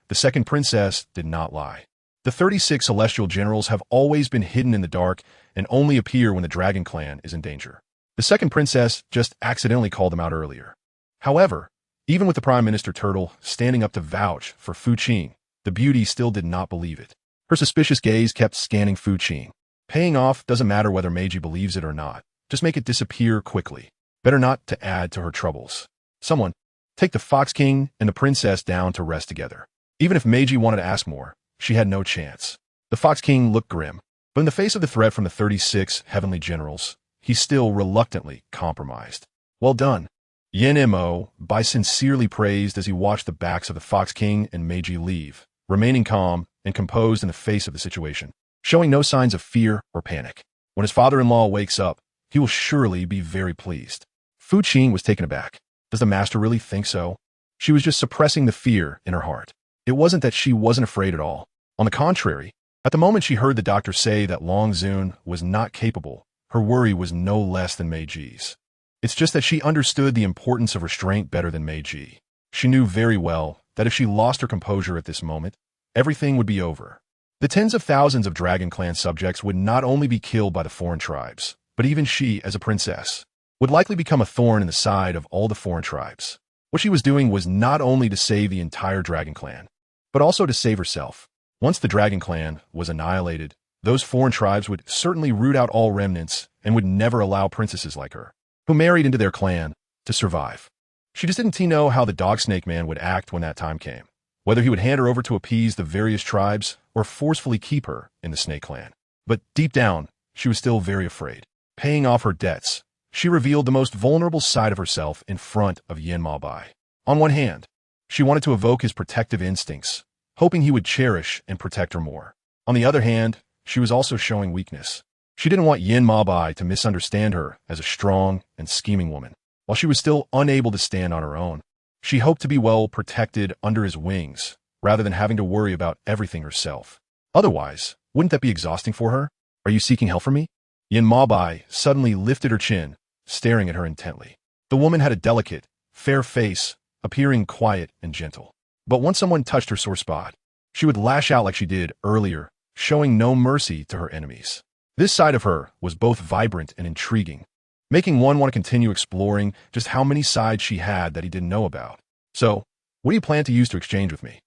The second princess did not lie. The 36 celestial generals have always been hidden in the dark and only appear when the dragon clan is in danger. The second princess just accidentally called them out earlier. However, even with the Prime Minister Turtle standing up to vouch for Fu Qing, the beauty still did not believe it. Her suspicious gaze kept scanning Fu Qing. Paying off doesn't matter whether Meiji believes it or not. Just make it disappear quickly. Better not to add to her troubles. Someone, take the Fox King and the princess down to rest together. Even if Meiji wanted to ask more, she had no chance. The Fox King looked grim, but in the face of the threat from the 36 heavenly generals, he still reluctantly compromised. Well done. Yin Mo Bai sincerely praised as he watched the backs of the Fox King and Meiji leave, remaining calm and composed in the face of the situation, showing no signs of fear or panic. When his father-in-law wakes up, he will surely be very pleased. Fu Qing was taken aback. Does the master really think so? She was just suppressing the fear in her heart. It wasn't that she wasn't afraid at all. On the contrary, at the moment she heard the doctor say that Long Zun was not capable, her worry was no less than Meiji's. It's just that she understood the importance of restraint better than Meiji. She knew very well that if she lost her composure at this moment, everything would be over. The tens of thousands of Dragon Clan subjects would not only be killed by the foreign tribes, but even she, as a princess, would likely become a thorn in the side of all the foreign tribes. What she was doing was not only to save the entire Dragon Clan, but also to save herself. Once the Dragon Clan was annihilated, those foreign tribes would certainly root out all remnants and would never allow princesses like her, who married into their clan, to survive. She just didn't know how the Dog Snake Man would act when that time came, whether he would hand her over to appease the various tribes or forcefully keep her in the Snake Clan. But deep down, she was still very afraid. Paying off her debts, she revealed the most vulnerable side of herself in front of Yin Ma Bai. On one hand, she wanted to evoke his protective instincts, hoping he would cherish and protect her more. On the other hand, she was also showing weakness. She didn't want Yin Ma Bai to misunderstand her as a strong and scheming woman. While she was still unable to stand on her own, she hoped to be well protected under his wings, rather than having to worry about everything herself. Otherwise, wouldn't that be exhausting for her? Are you seeking help from me? Yin Ma Bai suddenly lifted her chin, staring at her intently. The woman had a delicate, fair face, appearing quiet and gentle. But once someone touched her sore spot, she would lash out like she did earlier, showing no mercy to her enemies. This side of her was both vibrant and intriguing, making one want to continue exploring just how many sides she had that he didn't know about. So, what do you plan to use to exchange with me?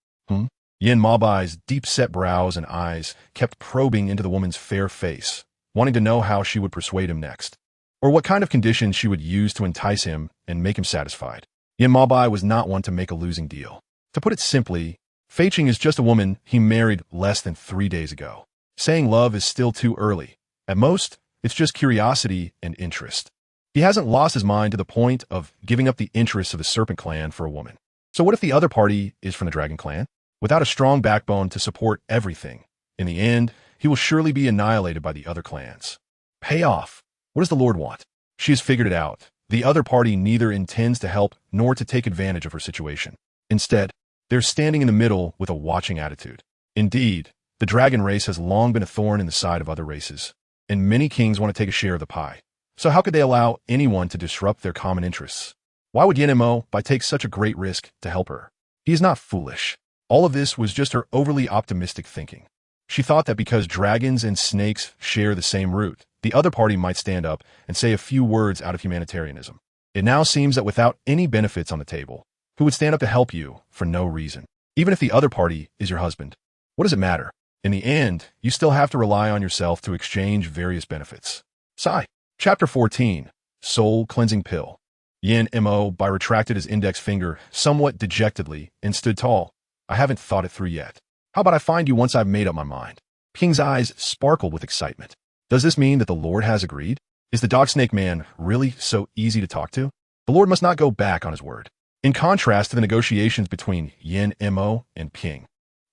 Yin Ma Bai's deep-set brows and eyes kept probing into the woman's fair face, wanting to know how she would persuade him next, or what kind of conditions she would use to entice him and make him satisfied. Yin Ma Bai was not one to make a losing deal. To put it simply, Fei Qing is just a woman he married less than 3 days ago. Saying love is still too early. At most, it's just curiosity and interest. He hasn't lost his mind to the point of giving up the interests of the Serpent Clan for a woman. So what if the other party is from the Dragon Clan? Without a strong backbone to support everything, in the end, he will surely be annihilated by the other clans. Pay off. What does the Lord want? She has figured it out. The other party neither intends to help nor to take advantage of her situation. Instead, they're standing in the middle with a watching attitude. Indeed, the dragon race has long been a thorn in the side of other races, and many kings want to take a share of the pie. So how could they allow anyone to disrupt their common interests? Why would Yin Mo Bai take such a great risk to help her? He is not foolish. All of this was just her overly optimistic thinking. She thought that because dragons and snakes share the same root, the other party might stand up and say a few words out of humanitarianism. It now seems that without any benefits on the table, who would stand up to help you for no reason? Even if the other party is your husband, what does it matter? In the end, you still have to rely on yourself to exchange various benefits. Sigh. Chapter 14, Soul Cleansing Pill. Yin Mo Bai retracted his index finger somewhat dejectedly and stood tall. I haven't thought it through yet. How about I find you once I've made up my mind? King's eyes sparkled with excitement. Does this mean that the Lord has agreed? Is the Dog Snake Man really so easy to talk to? The Lord must not go back on his word. In contrast to the negotiations between Yin Mo and Qing,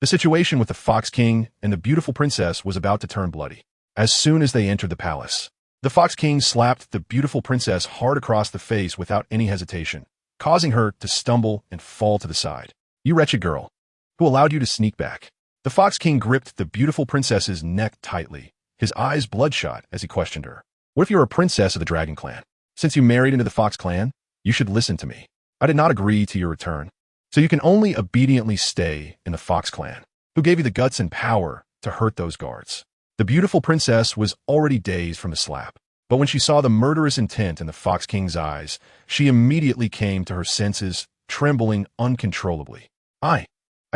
the situation with the Fox King and the beautiful princess was about to turn bloody. As soon as they entered the palace, the Fox King slapped the beautiful princess hard across the face without any hesitation, causing her to stumble and fall to the side. You wretched girl. Who allowed you to sneak back? The Fox King gripped the beautiful princess's neck tightly, his eyes bloodshot as he questioned her. What if you're a princess of the Dragon Clan? Since you married into the Fox Clan, you should listen to me. I did not agree to your return, so you can only obediently stay in the Fox Clan. Who gave you the guts and power to hurt those guards. The beautiful princess was already dazed from the slap. But when she saw the murderous intent in the Fox King's eyes, she immediately came to her senses, trembling uncontrollably. I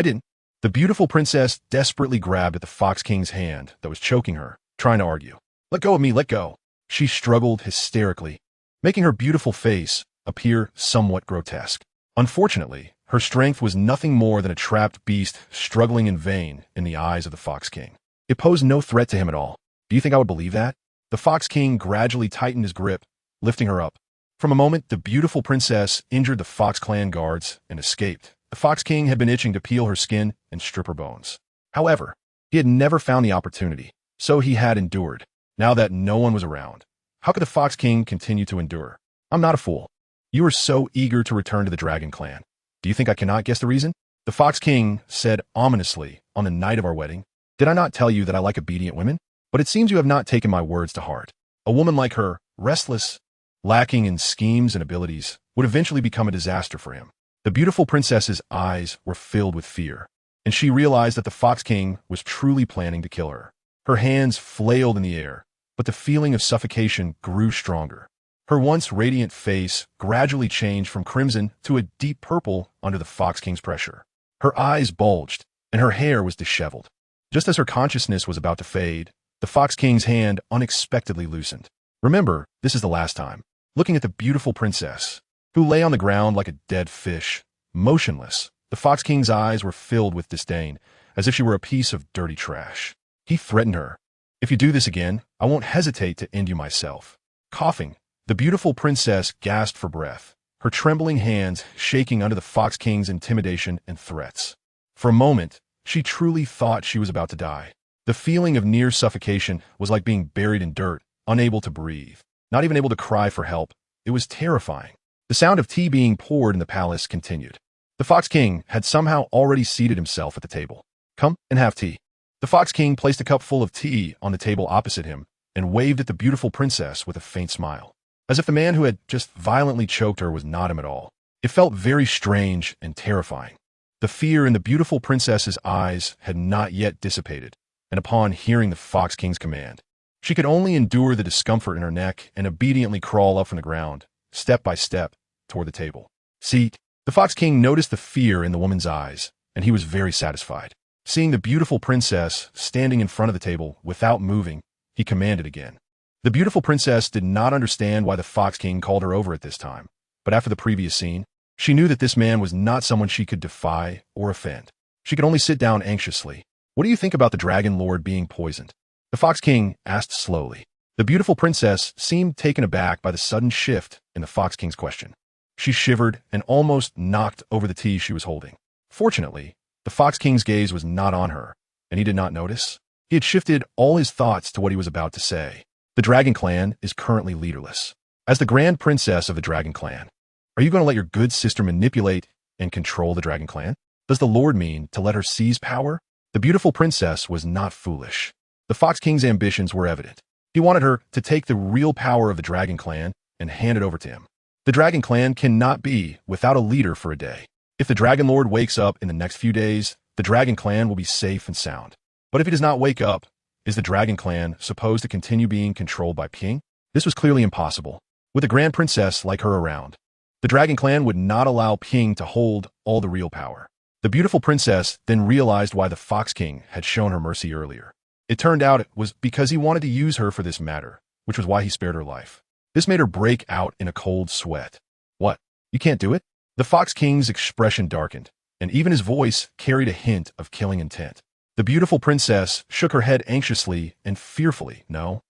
didn't. The beautiful princess desperately grabbed at the Fox King's hand that was choking her, trying to argue. Let go of me, let go. She struggled hysterically, making her beautiful face appear somewhat grotesque. Unfortunately, her strength was nothing more than a trapped beast struggling in vain in the eyes of the Fox King. It posed no threat to him at all. Do you think I would believe that? The Fox King gradually tightened his grip, lifting her up. From a moment, the beautiful princess injured the Fox clan guards and escaped. The Fox King had been itching to peel her skin and strip her bones. However, he had never found the opportunity, so he had endured. Now that no one was around, how could the Fox King continue to endure? I'm not a fool. You are so eager to return to the Dragon Clan. Do you think I cannot guess the reason? The Fox King said ominously on the night of our wedding. Did I not tell you that I like obedient women? But it seems you have not taken my words to heart. A woman like her, restless, lacking in schemes and abilities, would eventually become a disaster for him. The beautiful princess's eyes were filled with fear, and she realized that the Fox King was truly planning to kill her. Her hands flailed in the air, but the feeling of suffocation grew stronger. Her once radiant face gradually changed from crimson to a deep purple under the Fox King's pressure. Her eyes bulged, and her hair was disheveled. Just as her consciousness was about to fade, the Fox King's hand unexpectedly loosened. Remember, this is the last time. Looking at the beautiful princess, who lay on the ground like a dead fish, motionless, the Fox King's eyes were filled with disdain, as if she were a piece of dirty trash. He threatened her. If you do this again, I won't hesitate to end you myself. Coughing, the beautiful princess gasped for breath, her trembling hands shaking under the Fox King's intimidation and threats. For a moment, she truly thought she was about to die. The feeling of near suffocation was like being buried in dirt, unable to breathe, not even able to cry for help. It was terrifying. The sound of tea being poured in the palace continued. The Fox King had somehow already seated himself at the table. Come and have tea. The Fox King placed a cup full of tea on the table opposite him and waved at the beautiful princess with a faint smile, as if the man who had just violently choked her was not him at all. It felt very strange and terrifying. The fear in the beautiful princess's eyes had not yet dissipated, and upon hearing the Fox King's command, she could only endure the discomfort in her neck and obediently crawl up from the ground, step by step, toward the table. See, the Fox King noticed the fear in the woman's eyes, and he was very satisfied. Seeing the beautiful princess standing in front of the table without moving, he commanded again. The beautiful princess did not understand why the Fox King called her over at this time, but after the previous scene, she knew that this man was not someone she could defy or offend. She could only sit down anxiously. What do you think about the Dragon Lord being poisoned? The Fox King asked slowly. The beautiful princess seemed taken aback by the sudden shift in the Fox King's question. She shivered and almost knocked over the tea she was holding. Fortunately, the Fox King's gaze was not on her, and he did not notice. He had shifted all his thoughts to what he was about to say. The Dragon Clan is currently leaderless. As the Grand Princess of the Dragon Clan, are you going to let your good sister manipulate and control the Dragon Clan? Does the Lord mean to let her seize power? The beautiful princess was not foolish. The Fox King's ambitions were evident. He wanted her to take the real power of the Dragon Clan and hand it over to him. The Dragon Clan cannot be without a leader for a day. If the Dragon Lord wakes up in the next few days, the Dragon Clan will be safe and sound. But if he does not wake up, is the Dragon Clan supposed to continue being controlled by Qing? This was clearly impossible. With a Grand Princess like her around, the Dragon Clan would not allow Qing to hold all the real power. The beautiful princess then realized why the Fox King had shown her mercy earlier. It turned out it was because he wanted to use her for this matter, which was why he spared her life. This made her break out in a cold sweat. What? You can't do it? The Fox King's expression darkened, and even his voice carried a hint of killing intent. The beautiful princess shook her head anxiously and fearfully. No.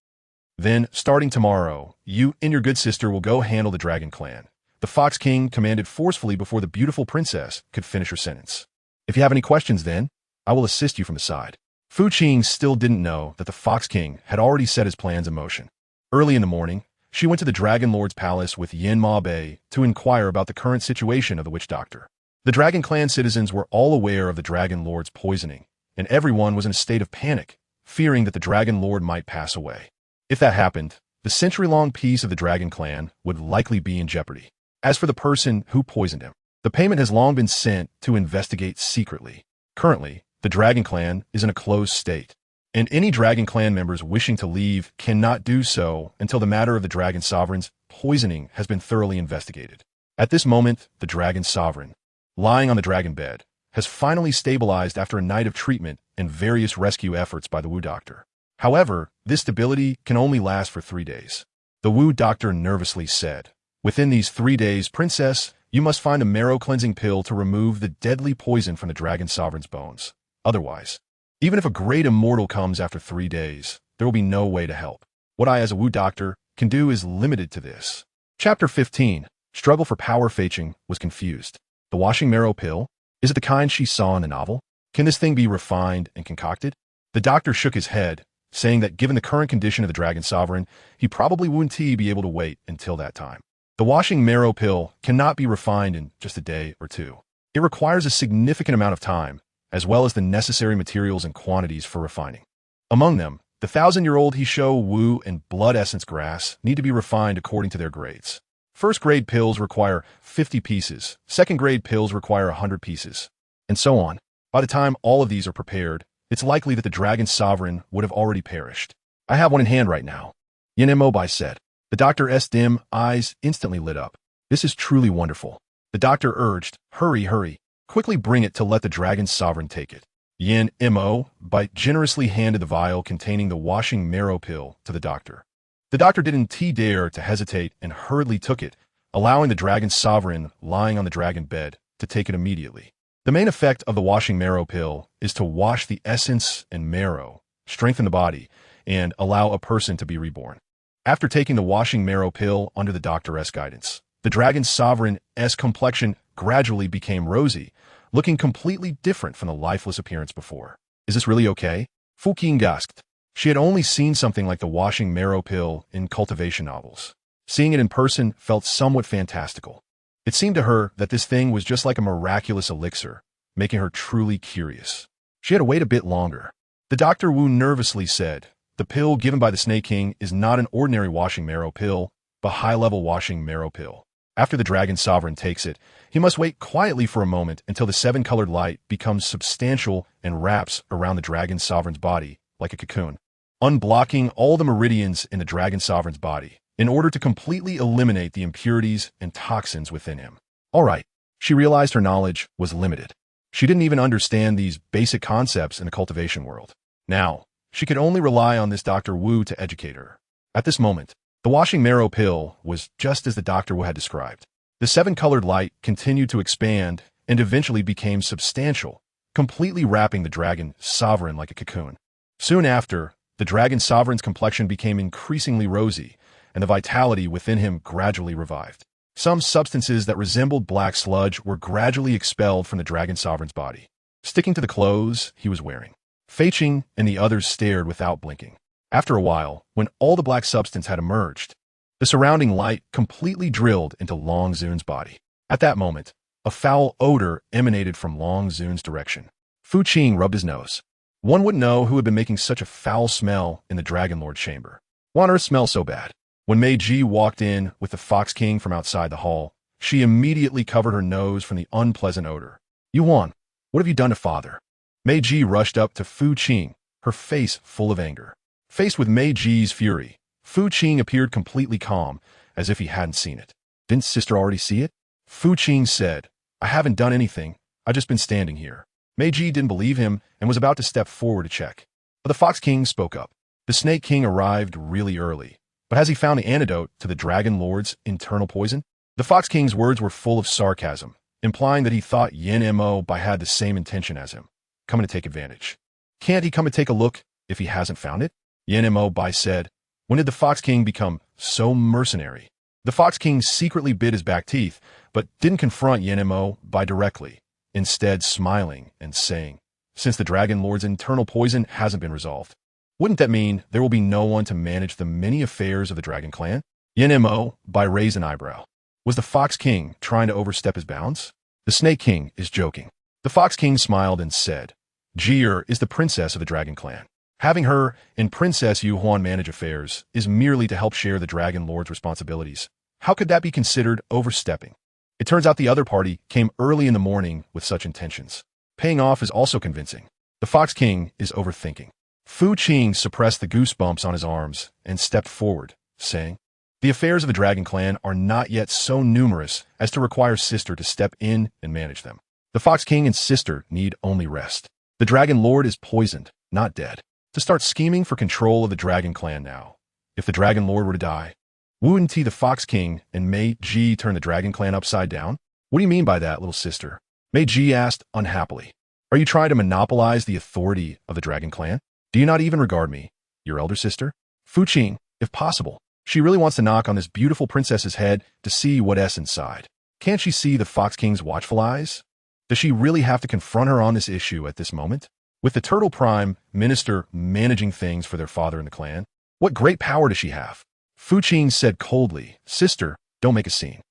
Then, starting tomorrow, you and your good sister will go handle the Dragon Clan. The Fox King commanded forcefully before the beautiful princess could finish her sentence. If you have any questions then, I will assist you from the side. Fu Qing still didn't know that the Fox King had already set his plans in motion. Early in the morning, she went to the Dragon Lord's palace with Yin Ma Bei to inquire about the current situation of the witch doctor. The Dragon Clan citizens were all aware of the Dragon Lord's poisoning, and everyone was in a state of panic, fearing that the Dragon Lord might pass away. If that happened, the century-long peace of the Dragon Clan would likely be in jeopardy. As for the person who poisoned him, the payment has long been sent to investigate secretly. Currently, the Dragon Clan is in a closed state. and any Dragon Clan members wishing to leave cannot do so until the matter of the Dragon Sovereign's poisoning has been thoroughly investigated. At this moment, the Dragon Sovereign, lying on the dragon bed, has finally stabilized after a night of treatment and various rescue efforts by the Wu Doctor. However, this stability can only last for 3 days. The Wu Doctor nervously said, "Within these 3 days, Princess, you must find a marrow-cleansing pill to remove the deadly poison from the Dragon Sovereign's bones. Otherwise, even if a great immortal comes after 3 days, there will be no way to help. What I, as a Wu Doctor, can do is limited to this." Chapter 15. Struggle for power. Fei-Qing was confused. The washing marrow pill? Is it the kind she saw in the novel? Can this thing be refined and concocted? The doctor shook his head, saying that given the current condition of the Dragon Sovereign, he probably wouldn't be able to wait until that time. The washing marrow pill cannot be refined in just a day or two. It requires a significant amount of time, as well as the necessary materials and quantities for refining. Among them, the 1,000-year-old Hisho Wu and blood essence grass need to be refined according to their grades. First-grade pills require 50 pieces, second-grade pills require 100 pieces, and so on. By the time all of these are prepared, it's likely that the Dragon Sovereign would have already perished. "I have one in hand right now," Yin said. The doctor's dim eyes instantly lit up. "This is truly wonderful." The doctor urged, "Hurry, hurry. Quickly bring it to let the Dragon Sovereign take it." Yin generously handed the vial containing the washing marrow pill to the doctor. The doctor didn't dare to hesitate and hurriedly took it, allowing the Dragon Sovereign lying on the dragon bed to take it immediately. The main effect of the washing marrow pill is to wash the essence and marrow, strengthen the body, and allow a person to be reborn. After taking the washing marrow pill under the doctor's guidance, the Dragon Sovereign's complexion gradually became rosy, looking completely different from the lifeless appearance before. "Is this really okay?" Fu Qing gasped. She had only seen something like the washing marrow pill in cultivation novels. Seeing it in person felt somewhat fantastical. It seemed to her that this thing was just like a miraculous elixir, making her truly curious. She had to wait a bit longer. The Dr. Wu nervously said, "The pill given by the Snake King is not an ordinary washing marrow pill, but high-level washing marrow pill. After the Dragon Sovereign takes it, he must wait quietly for a moment until the 7-colored light becomes substantial and wraps around the Dragon Sovereign's body like a cocoon, unblocking all the meridians in the Dragon Sovereign's body in order to completely eliminate the impurities and toxins within him." All right, she realized her knowledge was limited. She didn't even understand these basic concepts in the cultivation world. Now, she could only rely on this Dr. Wu to educate her. At this moment, the washing marrow pill was just as the Dr. Wu had described. The 7-colored light continued to expand and eventually became substantial, completely wrapping the Dragon Sovereign like a cocoon. Soon after, the Dragon Sovereign's complexion became increasingly rosy, and the vitality within him gradually revived. Some substances that resembled black sludge were gradually expelled from the Dragon Sovereign's body, sticking to the clothes he was wearing. Fei-Qing and the others stared without blinking. After a while, when all the black substance had emerged, the surrounding light completely drilled into Long Zun's body. At that moment, a foul odor emanated from Long Zun's direction. Fu Qing rubbed his nose. One wouldn't know who had been making such a foul smell in the Dragon Lord's chamber. Why on earth smell so bad? When Meiji walked in with the Fox King from outside the hall, she immediately covered her nose from the unpleasant odor. "Yuan, what have you done to father?" Meiji rushed up to Fu Qing, her face full of anger. Faced with Meiji's fury, Fu Qing appeared completely calm, as if he hadn't seen it. "Didn't sister already see it?" Fu Qing said, "I haven't done anything, I've just been standing here." Meiji didn't believe him and was about to step forward to check. But the Fox King spoke up. The Snake King arrived really early, but has he found the antidote to the Dragon Lord's internal poison? The Fox King's words were full of sarcasm, implying that he thought Yin had the same intention as him, coming to take advantage. Can't he come and take a look if he hasn't found it? Yin said, "When did the Fox King become so mercenary?" The Fox King secretly bit his back teeth, but didn't confront Yin directly, instead smiling and saying, "Since the Dragon Lord's internal poison hasn't been resolved, wouldn't that mean there will be no one to manage the many affairs of the Dragon Clan?" Yin raised an eyebrow. Was the Fox King trying to overstep his bounds? The Snake King is joking. The Fox King smiled and said, "Jir is the princess of the Dragon Clan. Having her and Princess Yuhuan manage affairs is merely to help share the Dragon Lord's responsibilities. How could that be considered overstepping?" It turns out the other party came early in the morning with such intentions. Paying off is also convincing. The Fox King is overthinking. Fu Qing suppressed the goosebumps on his arms and stepped forward, saying, "The affairs of the Dragon Clan are not yet so numerous as to require sister to step in and manage them. The Fox King and sister need only rest. The Dragon Lord is poisoned, not dead. To start scheming for control of the Dragon Clan now. If the Dragon Lord were to die, wouldn't he, the Fox King, and Mei Ji turn the Dragon Clan upside down? What do you mean by that, little sister?" Mei Ji asked unhappily. "Are you trying to monopolize the authority of the Dragon Clan? Do you not even regard me, your elder sister?" Fu Qing, if possible, she really wants to knock on this beautiful princess's head to see what's inside. Can't she see the Fox King's watchful eyes? Does she really have to confront her on this issue at this moment? With the Turtle Prime Minister managing things for their father in the clan, what great power does she have? Fu Qing said coldly, "Sister, don't make a scene.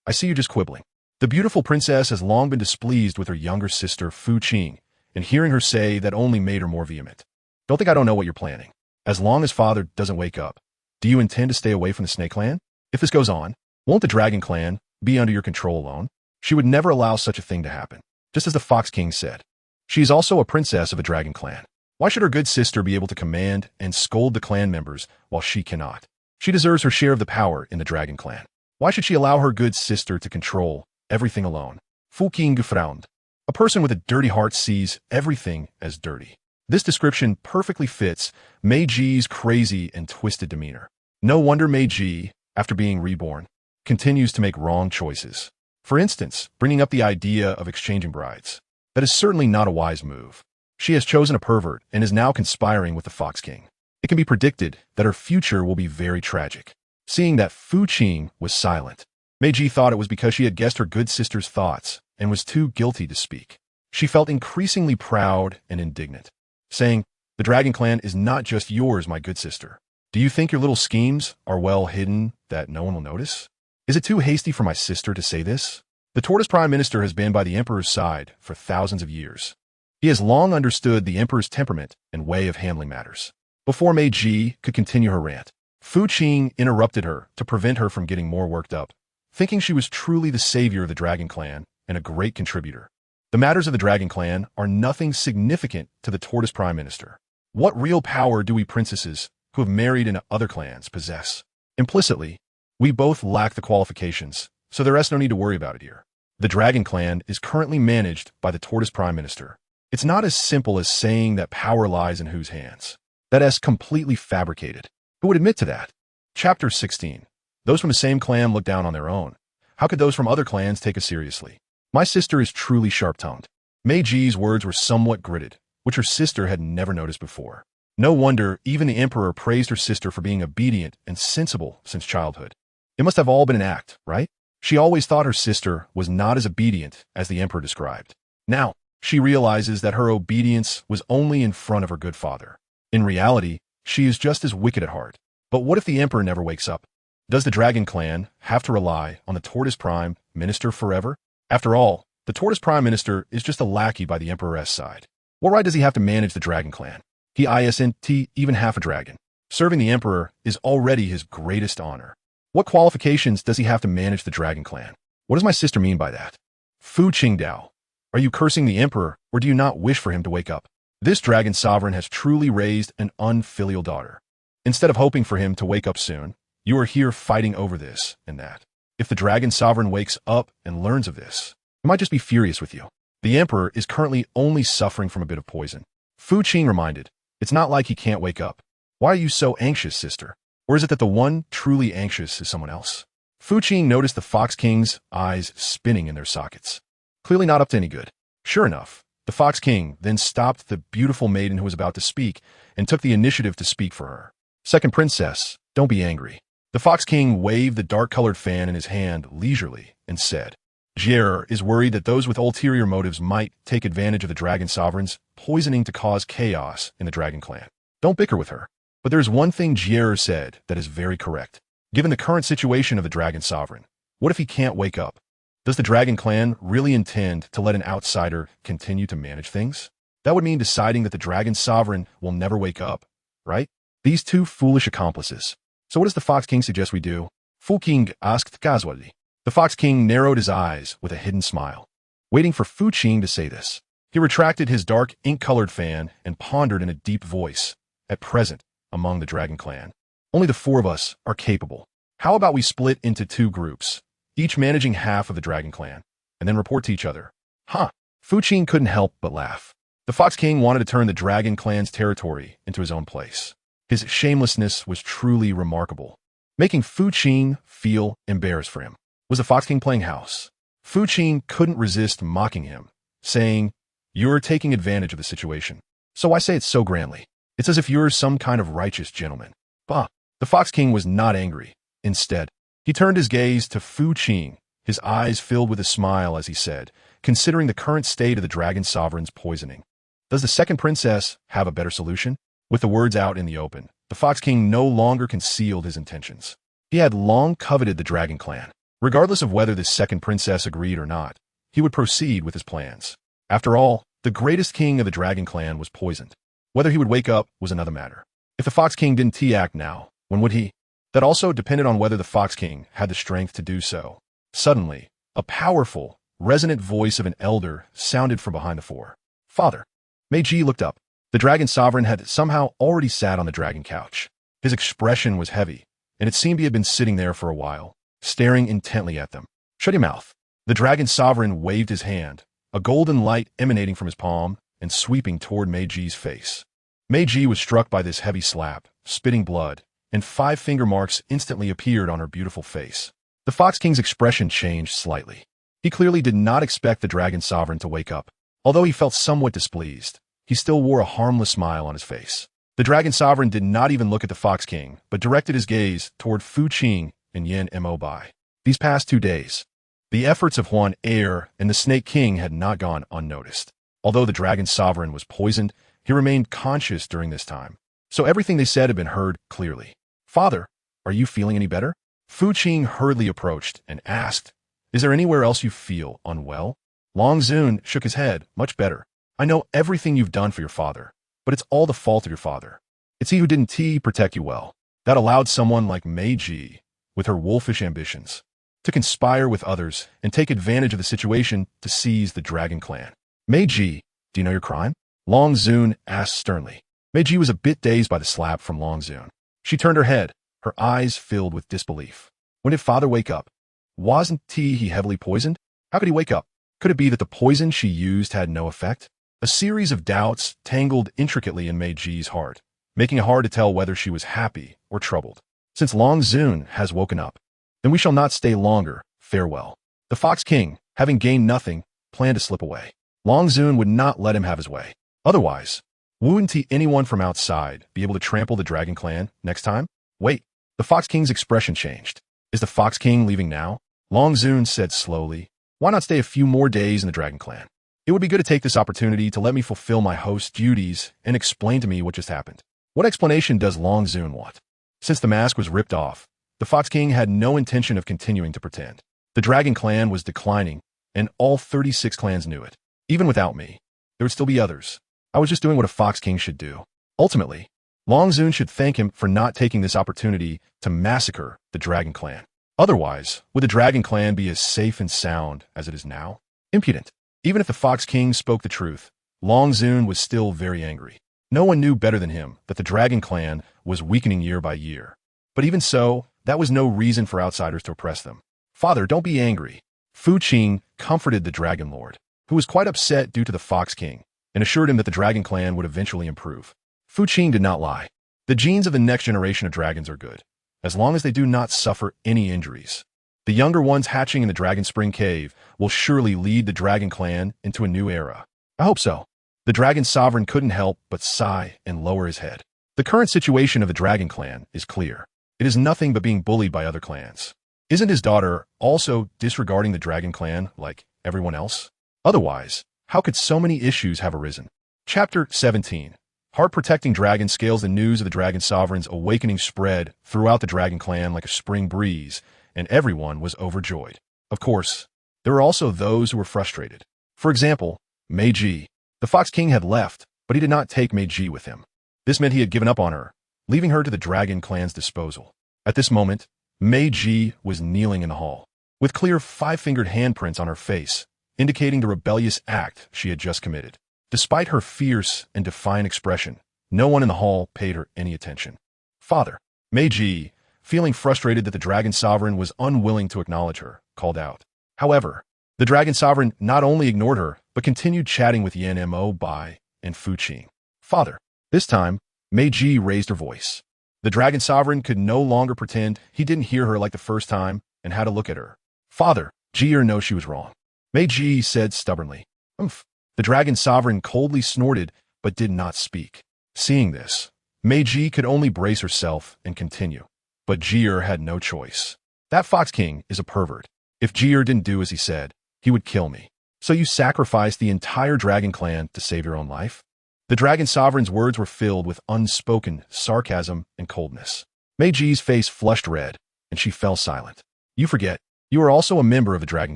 I see you just quibbling." The beautiful princess has long been displeased with her younger sister Fu Qing, and hearing her say that only made her more vehement. "Don't think I don't know what you're planning. As long as father doesn't wake up, do you intend to stay away from the Snake Clan? If this goes on, won't the Dragon Clan be under your control alone?" She would never allow such a thing to happen, just as the Fox King said. She is also a princess of a Dragon Clan. Why should her good sister be able to command and scold the clan members while she cannot? She deserves her share of the power in the Dragon Clan. Why should she allow her good sister to control everything alone? Fu Qing frowned. A person with a dirty heart sees everything as dirty. This description perfectly fits Mei Ji's crazy and twisted demeanor. No wonder Mei Ji, after being reborn, continues to make wrong choices. For instance, bringing up the idea of exchanging brides. That is certainly not a wise move. She has chosen a pervert and is now conspiring with the Fox King. It can be predicted that her future will be very tragic. Seeing that Fu Qing was silent, Mei Ji thought it was because she had guessed her good sister's thoughts and was too guilty to speak. She felt increasingly proud and indignant, saying, "The Dragon Clan is not just yours, my good sister. Do you think your little schemes are well hidden that no one will notice? Is it too hasty for my sister to say this? The Tortoise Prime Minister has been by the Emperor's side for thousands of years. He has long understood the Emperor's temperament and way of handling matters." Before Mei Ji could continue her rant, Fu Qing interrupted her to prevent her from getting more worked up, thinking she was truly the savior of the Dragon Clan and a great contributor. The matters of the Dragon Clan are nothing significant to the Tortoise Prime Minister. What real power do we princesses who have married into other clans possess? Implicitly, we both lack the qualifications, so there is no need to worry about it here. The Dragon Clan is currently managed by the Tortoise Prime Minister. It's not as simple as saying that power lies in whose hands. That is completely fabricated. Who would admit to that? Chapter 16. Those from the same clan look down on their own. How could those from other clans take us seriously? My sister is truly sharp-tongued. Mei Ji's words were somewhat gritted, which her sister had never noticed before. No wonder even the Emperor praised her sister for being obedient and sensible since childhood. It must have all been an act, right? She always thought her sister was not as obedient as the Emperor described. Now, she realizes that her obedience was only in front of her good father. In reality, she is just as wicked at heart. But what if the Emperor never wakes up? Does the Dragon Clan have to rely on the Tortoise Prime Minister forever? After all, the Tortoise Prime Minister is just a lackey by the Emperor's side. What right does he have to manage the Dragon Clan? He isn't even half a dragon. Serving the Emperor is already his greatest honor. What qualifications does he have to manage the Dragon Clan? What does my sister mean by that? Fu Qingdao, are you cursing the Emperor, or do you not wish for him to wake up? This Dragon Sovereign has truly raised an unfilial daughter. Instead of hoping for him to wake up soon, you are here fighting over this and that. If the Dragon Sovereign wakes up and learns of this, he might just be furious with you. The Emperor is currently only suffering from a bit of poison. Fu Qing reminded, it's not like he can't wake up. Why are you so anxious, sister? Or is it that the one truly anxious is someone else? Fu Qing noticed the Fox King's eyes spinning in their sockets. Clearly not up to any good. Sure enough, the Fox King then stopped the beautiful maiden who was about to speak and took the initiative to speak for her. "Second princess, don't be angry." The Fox King waved the dark-colored fan in his hand leisurely and said, "Jier is worried that those with ulterior motives might take advantage of the Dragon Sovereign's poisoning to cause chaos in the Dragon Clan. Don't bicker with her. But there's one thing Jier said that is very correct. Given the current situation of the Dragon Sovereign, what if he can't wake up? Does the Dragon Clan really intend to let an outsider continue to manage things? That would mean deciding that the Dragon Sovereign will never wake up, right? These two foolish accomplices. So what does the Fox King suggest we do?" Fu Qing asked casually. The Fox King narrowed his eyes with a hidden smile, waiting for Fu Qing to say this. He retracted his dark, ink-colored fan and pondered in a deep voice. At present, among the Dragon Clan, only the 4 of us are capable. How about we split into 2 groups, each managing half of the Dragon Clan, and then report to each other? Huh. Fu Qing couldn't help but laugh. The Fox King wanted to turn the Dragon Clan's territory into his own place. His shamelessness was truly remarkable, making Fu Qing feel embarrassed for him. Was the Fox King playing house? Fu Qing couldn't resist mocking him, saying, "You're taking advantage of the situation. So why say it so grandly? It's as if you're some kind of righteous gentleman." Bah! The Fox King was not angry. Instead, he turned his gaze to Fu Qing, his eyes filled with a smile as he said, "Considering the current state of the Dragon Sovereign's poisoning, does the second princess have a better solution?" With the words out in the open, the Fox King no longer concealed his intentions. He had long coveted the Dragon Clan. Regardless of whether this second princess agreed or not, he would proceed with his plans. After all, the greatest king of the Dragon Clan was poisoned. Whether he would wake up was another matter. If the Fox King didn't act now, when would he? That also depended on whether the Fox King had the strength to do so. Suddenly, a powerful, resonant voice of an elder sounded from behind the 4. "Father." Meiji looked up. The Dragon Sovereign had somehow already sat on the dragon couch. His expression was heavy, and it seemed he had been sitting there for a while, staring intently at them. "Shut your mouth." The Dragon Sovereign waved his hand, a golden light emanating from his palm and sweeping toward Meiji's face. Meiji was struck by this heavy slap, spitting blood, and 5 finger marks instantly appeared on her beautiful face. The Fox King's expression changed slightly. He clearly did not expect the Dragon Sovereign to wake up. Although he felt somewhat displeased, he still wore a harmless smile on his face. The Dragon Sovereign did not even look at the Fox King, but directed his gaze toward Fu Qing and Yan Mo Bai. These past 2 days, the efforts of Huan Er and the Snake King had not gone unnoticed. Although the Dragon Sovereign was poisoned, he remained conscious during this time, so everything they said had been heard clearly. "Father, are you feeling any better?" Fu Qing hurriedly approached and asked, "Is there anywhere else you feel unwell?" Long Zun shook his head. "Much better. I know everything you've done for your father, but it's all the fault of your father. It's he who didn't protect you well. That allowed someone like Meiji, with her wolfish ambitions, to conspire with others and take advantage of the situation to seize the Dragon Clan." "Meiji, do you know your crime?" Long Zun asked sternly. Meiji was a bit dazed by the slap from Long Zun. She turned her head, her eyes filled with disbelief. When did father wake up? Wasn't he heavily poisoned? How could he wake up? Could it be that the poison she used had no effect? A series of doubts tangled intricately in Meiji's heart, making it hard to tell whether she was happy or troubled. "Since Long Zun has woken up, then we shall not stay longer. Farewell." The Fox King, having gained nothing, planned to slip away. Long Zun would not let him have his way. Otherwise, wouldn't anyone from outside be able to trample the Dragon Clan next time? Wait, the Fox King's expression changed. "Is the Fox King leaving now?" Long Zun said slowly. "Why not stay a few more days in the Dragon Clan? It would be good to take this opportunity to let me fulfill my host's duties and explain to me what just happened." What explanation does Long Zun want? Since the mask was ripped off, the Fox King had no intention of continuing to pretend. The Dragon Clan was declining, and all 36 clans knew it. Even without me, there would still be others. I was just doing what a Fox King should do. Ultimately, Long Zun should thank him for not taking this opportunity to massacre the Dragon Clan. Otherwise, would the Dragon Clan be as safe and sound as it is now? Impudent. Even if the Fox King spoke the truth, Long Zun was still very angry. No one knew better than him that the Dragon Clan was weakening year by year. But even so, that was no reason for outsiders to oppress them. "Father, don't be angry." Fu Qing comforted the Dragon Lord, who was quite upset due to the Fox King, and assured him that the Dragon Clan would eventually improve. Fu Qing did not lie. The genes of the next generation of dragons are good, as long as they do not suffer any injuries. The younger ones hatching in the Dragon Spring Cave will surely lead the Dragon Clan into a new era. I hope so. The Dragon Sovereign couldn't help but sigh and lower his head. The current situation of the Dragon Clan is clear. It is nothing but being bullied by other clans. Isn't his daughter also disregarding the Dragon Clan like everyone else? Otherwise, how could so many issues have arisen? Chapter 17. Heart-protecting dragon scales. The news of the Dragon Sovereign's awakening spread throughout the Dragon Clan like a spring breeze, and everyone was overjoyed. Of course, there were also those who were frustrated. For example, Meiji. The Fox King had left, but he did not take Meiji with him. This meant he had given up on her, leaving her to the Dragon Clan's disposal. At this moment, Meiji was kneeling in the hall, with clear 5-fingered handprints on her face, indicating the rebellious act she had just committed. Despite her fierce and defiant expression, no one in the hall paid her any attention. Father, Meiji, feeling frustrated that the Dragon Sovereign was unwilling to acknowledge her, called out. However, the Dragon Sovereign not only ignored her, but continued chatting with GiantWolf and Qing. Father, this time, Meiji raised her voice. The Dragon Sovereign could no longer pretend he didn't hear her like the first time and had to look at her. Father, Jier knows she was wrong. Meiji said stubbornly. Umph. The Dragon Sovereign coldly snorted, but did not speak. Seeing this, Meiji could only brace herself and continue. But Jier had no choice. That Fox King is a pervert. If Jier didn't do as he said, he would kill me. So you sacrificed the entire Dragon Clan to save your own life? The Dragon Sovereign's words were filled with unspoken sarcasm and coldness. Meiji's face flushed red, and she fell silent. You forget, you are also a member of the Dragon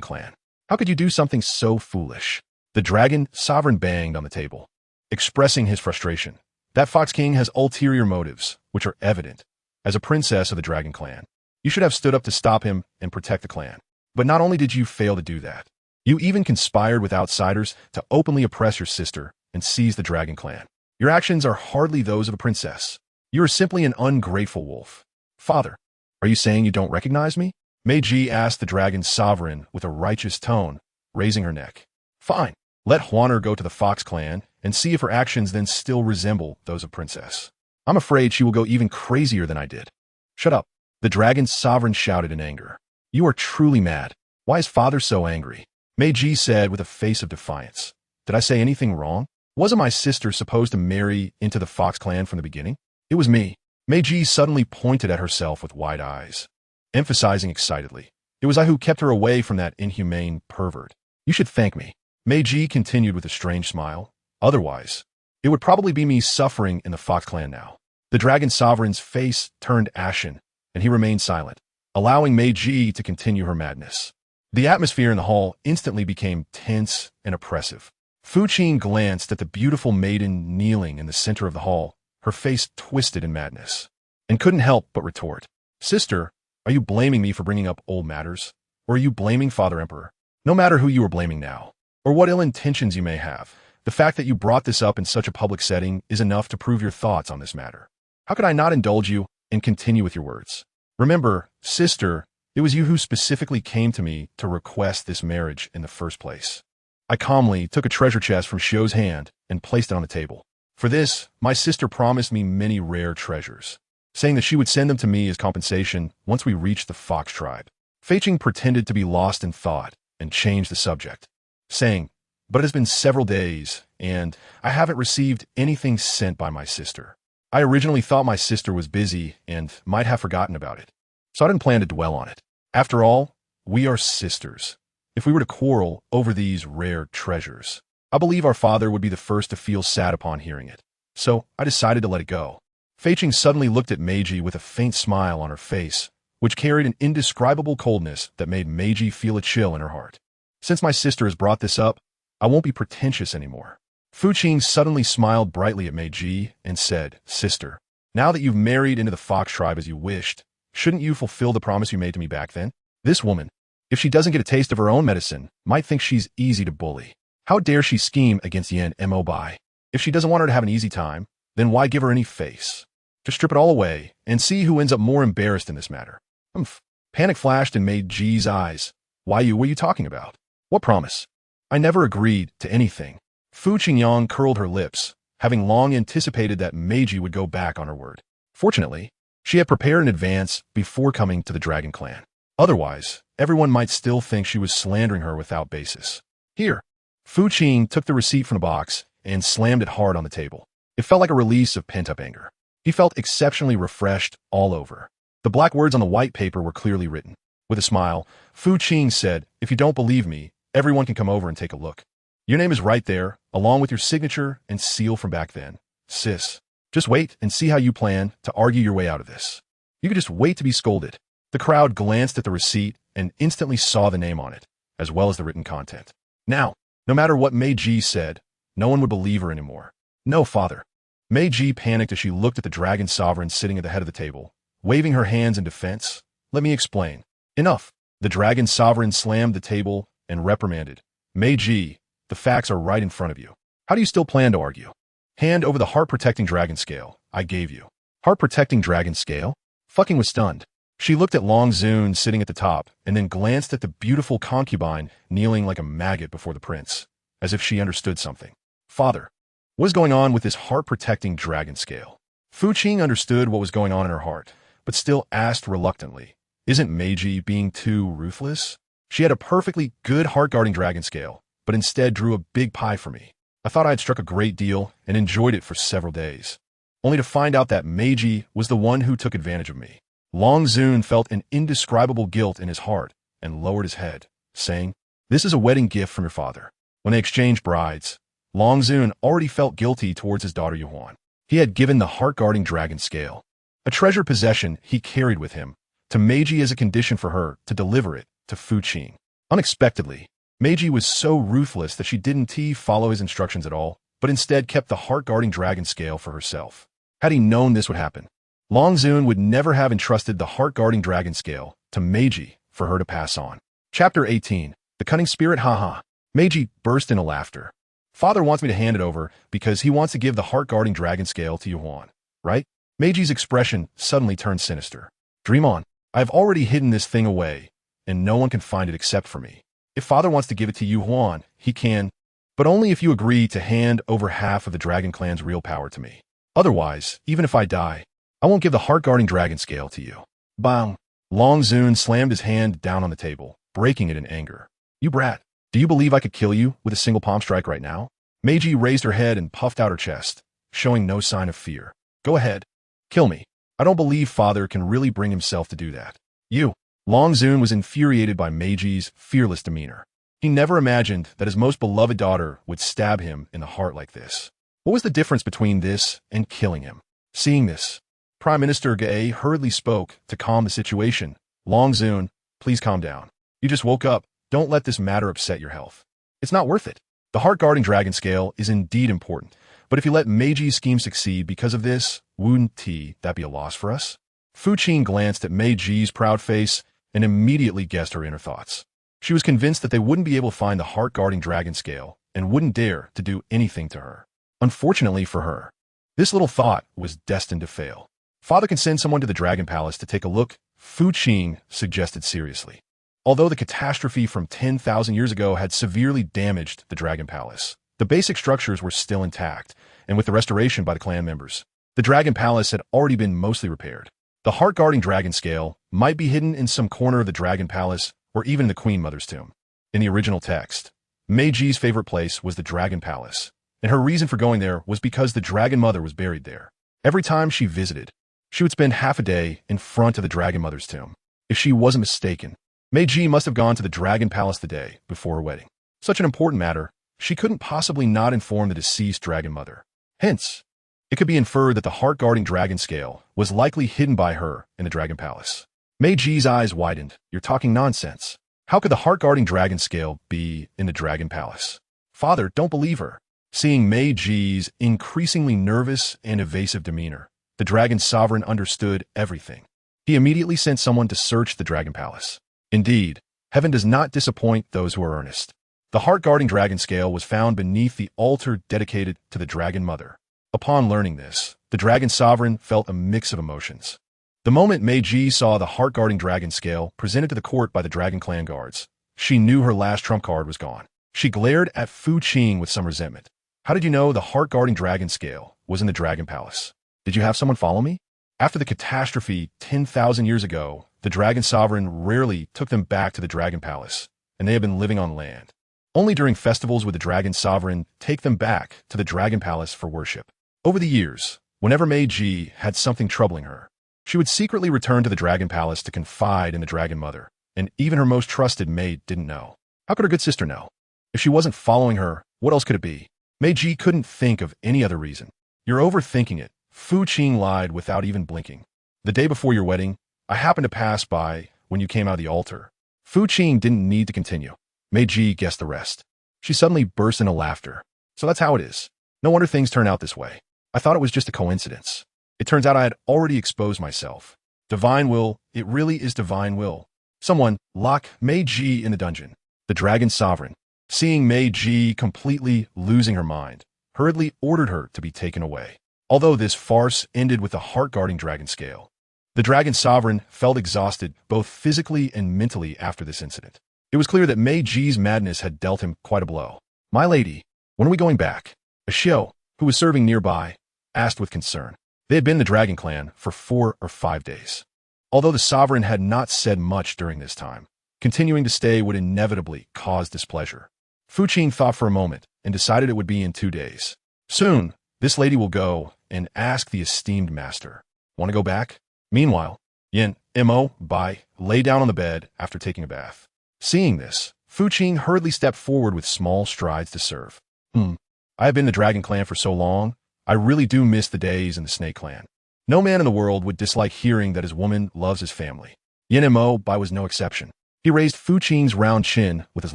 Clan. How could you do something so foolish? The Dragon Sovereign banged on the table, expressing his frustration. That Fox King has ulterior motives, which are evident. As a princess of the Dragon Clan, you should have stood up to stop him and protect the clan. But not only did you fail to do that, you even conspired with outsiders to openly oppress your sister and seize the Dragon Clan. Your actions are hardly those of a princess. You are simply an ungrateful wolf. Father, are you saying you don't recognize me? Meiji asked the Dragon Sovereign with a righteous tone, raising her neck. Fine, let Huaner go to the Fox Clan and see if her actions then still resemble those of princess. I'm afraid she will go even crazier than I did. Shut up, the Dragon Sovereign shouted in anger. You are truly mad. Why is father so angry? Meiji said with a face of defiance. Did I say anything wrong? Wasn't my sister supposed to marry into the Fox Clan from the beginning? It was me. Meiji suddenly pointed at herself with wide eyes, emphasizing excitedly. It was I who kept her away from that inhumane pervert. You should thank me. Meiji continued with a strange smile. Otherwise, it would probably be me suffering in the Fox Clan now. The Dragon Sovereign's face turned ashen, and he remained silent, allowing Meiji to continue her madness. The atmosphere in the hall instantly became tense and oppressive. Qing glanced at the beautiful maiden kneeling in the center of the hall, her face twisted in madness, and couldn't help but retort. Sister, are you blaming me for bringing up old matters? Or are you blaming Father Emperor? No matter who you are blaming now, or what ill intentions you may have, the fact that you brought this up in such a public setting is enough to prove your thoughts on this matter. How could I not indulge you and continue with your words? Remember, sister, it was you who specifically came to me to request this marriage in the first place. I calmly took a treasure chest from Xiu's hand and placed it on the table. For this, my sister promised me many rare treasures, saying that she would send them to me as compensation once we reached the Fox tribe. Qing pretended to be lost in thought and changed the subject, saying, but it has been several days, and I haven't received anything sent by my sister. I originally thought my sister was busy and might have forgotten about it, so I didn't plan to dwell on it. After all, we are sisters. If we were to quarrel over these rare treasures, I believe our father would be the first to feel sad upon hearing it. So I decided to let it go. Qing suddenly looked at Meiji with a faint smile on her face, which carried an indescribable coldness that made Meiji feel a chill in her heart. Since my sister has brought this up, I won't be pretentious anymore. Qing suddenly smiled brightly at Meiji and said, Sister, now that you've married into the Fox tribe as you wished, shouldn't you fulfill the promise you made to me back then? This woman, if she doesn't get a taste of her own medicine, might think she's easy to bully. How dare she scheme against GiantWolf? If she doesn't want her to have an easy time, then why give her any face? Just strip it all away and see who ends up more embarrassed in this matter. Humph. Panic flashed in Meiji's eyes. Why were you talking about? What promise? I never agreed to anything. Qingyang curled her lips, having long anticipated that Meiji would go back on her word. Fortunately, she had prepared in advance before coming to the Dragon Clan. Otherwise, everyone might still think she was slandering her without basis. Here, Qing took the receipt from the box and slammed it hard on the table. It felt like a release of pent-up anger. He felt exceptionally refreshed all over. The black words on the white paper were clearly written. With a smile, Qing said, if you don't believe me, everyone can come over and take a look. Your name is right there, along with your signature and seal from back then. Sis, just wait and see how you plan to argue your way out of this. You could just wait to be scolded. The crowd glanced at the receipt and instantly saw the name on it, as well as the written content. Now, no matter what Meiji said, no one would believe her anymore. No, father. Meiji panicked as she looked at the Dragon Sovereign sitting at the head of the table, waving her hands in defense. Let me explain. Enough. The Dragon Sovereign slammed the table and reprimanded. Meiji, the facts are right in front of you. How do you still plan to argue? Hand over the heart-protecting dragon scale I gave you. Heart-protecting dragon scale? Fucking was stunned. She looked at Long Zun sitting at the top and then glanced at the beautiful concubine kneeling like a maggot before the prince, as if she understood something. Father, what is going on with this heart-protecting dragon scale? Fu Qing understood what was going on in her heart, but still asked reluctantly, isn't Meiji being too ruthless? She had a perfectly good heart-guarding dragon scale, but instead drew a big pie for me. I thought I had struck a great deal and enjoyed it for several days, only to find out that Meiji was the one who took advantage of me. Long Zun felt an indescribable guilt in his heart and lowered his head, saying, this is a wedding gift from your father. When they exchanged brides, Long Zun already felt guilty towards his daughter Yuan. He had given the heart-guarding dragon scale, a treasured possession he carried with him, to Meiji as a condition for her to deliver it to Fu Qing. Unexpectedly, Meiji was so ruthless that she didn't follow his instructions at all, but instead kept the heart-guarding dragon scale for herself. Had he known this would happen, Long Zun would never have entrusted the heart-guarding dragon scale to Meiji for her to pass on. Chapter 18. The Cunning Spirit. Haha. Meiji burst into laughter. Father wants me to hand it over because he wants to give the heart-guarding dragon scale to Yuan, right? Meiji's expression suddenly turned sinister. Dream on. I've already hidden this thing away, and no one can find it except for me. If Father wants to give it to Yuan, he can, but only if you agree to hand over half of the Dragon Clan's real power to me. Otherwise, even if I die, I won't give the heart-guarding dragon scale to you. Bang! Long Zun slammed his hand down on the table, breaking it in anger. You brat! Do you believe I could kill you with a single palm strike right now? Meiji raised her head and puffed out her chest, showing no sign of fear. Go ahead. Kill me. I don't believe Father can really bring himself to do that. You! Long Zun was infuriated by Meiji's fearless demeanor. He never imagined that his most beloved daughter would stab him in the heart like this. What was the difference between this and killing him? Seeing this, Prime Minister Ge hurriedly spoke to calm the situation. Long Zun, please calm down. You just woke up. Don't let this matter upset your health. It's not worth it. The heart-guarding dragon scale is indeed important, but if you let Meiji's scheme succeed because of this, wouldn't that be a loss for us? Fu Qing glanced at Meiji's proud face and immediately guessed her inner thoughts. She was convinced that they wouldn't be able to find the heart-guarding dragon scale and wouldn't dare to do anything to her. Unfortunately for her, this little thought was destined to fail. Father can send someone to the Dragon Palace to take a look, Fu Qing suggested seriously. Although the catastrophe from 10,000 years ago had severely damaged the Dragon Palace, the basic structures were still intact, and with the restoration by the clan members, the Dragon Palace had already been mostly repaired. The heart-guarding dragon scale might be hidden in some corner of the Dragon Palace or even in the Queen Mother's tomb. In the original text, Meiji's favorite place was the Dragon Palace, and her reason for going there was because the Dragon Mother was buried there. Every time she visited, she would spend half a day in front of the Dragon Mother's tomb. If she wasn't mistaken, Meiji must have gone to the Dragon Palace the day before her wedding. Such an important matter, she couldn't possibly not inform the deceased Dragon Mother. Hence, it could be inferred that the heart-guarding dragon scale was likely hidden by her in the Dragon Palace. Meiji's eyes widened. You're talking nonsense. How could the heart-guarding dragon scale be in the Dragon Palace? Father, don't believe her. Seeing Meiji's increasingly nervous and evasive demeanor, the Dragon Sovereign understood everything. He immediately sent someone to search the Dragon Palace. Indeed, heaven does not disappoint those who are earnest. The heart-guarding dragon scale was found beneath the altar dedicated to the Dragon Mother. Upon learning this, the Dragon Sovereign felt a mix of emotions. The moment Meiji saw the heart-guarding dragon scale presented to the court by the Dragon Clan guards, she knew her last trump card was gone. She glared at Fu Qing with some resentment. How did you know the heart-guarding dragon scale was in the Dragon Palace? Did you have someone follow me? After the catastrophe 10,000 years ago, the Dragon Sovereign rarely took them back to the Dragon Palace, and they have been living on land. Only during festivals would the Dragon Sovereign take them back to the Dragon Palace for worship. Over the years, whenever Meiji had something troubling her, she would secretly return to the Dragon Palace to confide in the Dragon Mother, and even her most trusted maid didn't know. How could her good sister know? If she wasn't following her, what else could it be? Meiji couldn't think of any other reason. You're overthinking it, Fu Qing lied without even blinking. The day before your wedding, I happened to pass by when you came out of the altar. Fu Qing didn't need to continue. Meiji guessed the rest. She suddenly burst into laughter. So that's how it is. No wonder things turn out this way. I thought it was just a coincidence. It turns out I had already exposed myself. Divine will, it really is divine will. Someone, lock Meiji in the dungeon. The Dragon Sovereign, seeing Meiji completely losing her mind, hurriedly ordered her to be taken away. Although this farce ended with the heart-guarding dragon scale, the dragon sovereign felt exhausted both physically and mentally after this incident. It was clear that Mei Ji's madness had dealt him quite a blow. "My lady, when are we going back?" A Xiao, who was serving nearby, asked with concern. They had been in the dragon clan for 4 or 5 days. Although the sovereign had not said much during this time, continuing to stay would inevitably cause displeasure. Fu Qing thought for a moment and decided it would be in 2 days. Soon, this lady will go and ask the esteemed master. "Want to go back?" Meanwhile, Yin Mo Bai lay down on the bed after taking a bath. Seeing this, Fu Qing hurriedly stepped forward with small strides to serve. I have been in the dragon clan for so long, I really do miss the days in the snake clan. No man in the world would dislike hearing that his woman loves his family. Yin Mo Bai was no exception. He raised Fu Qing's round chin with his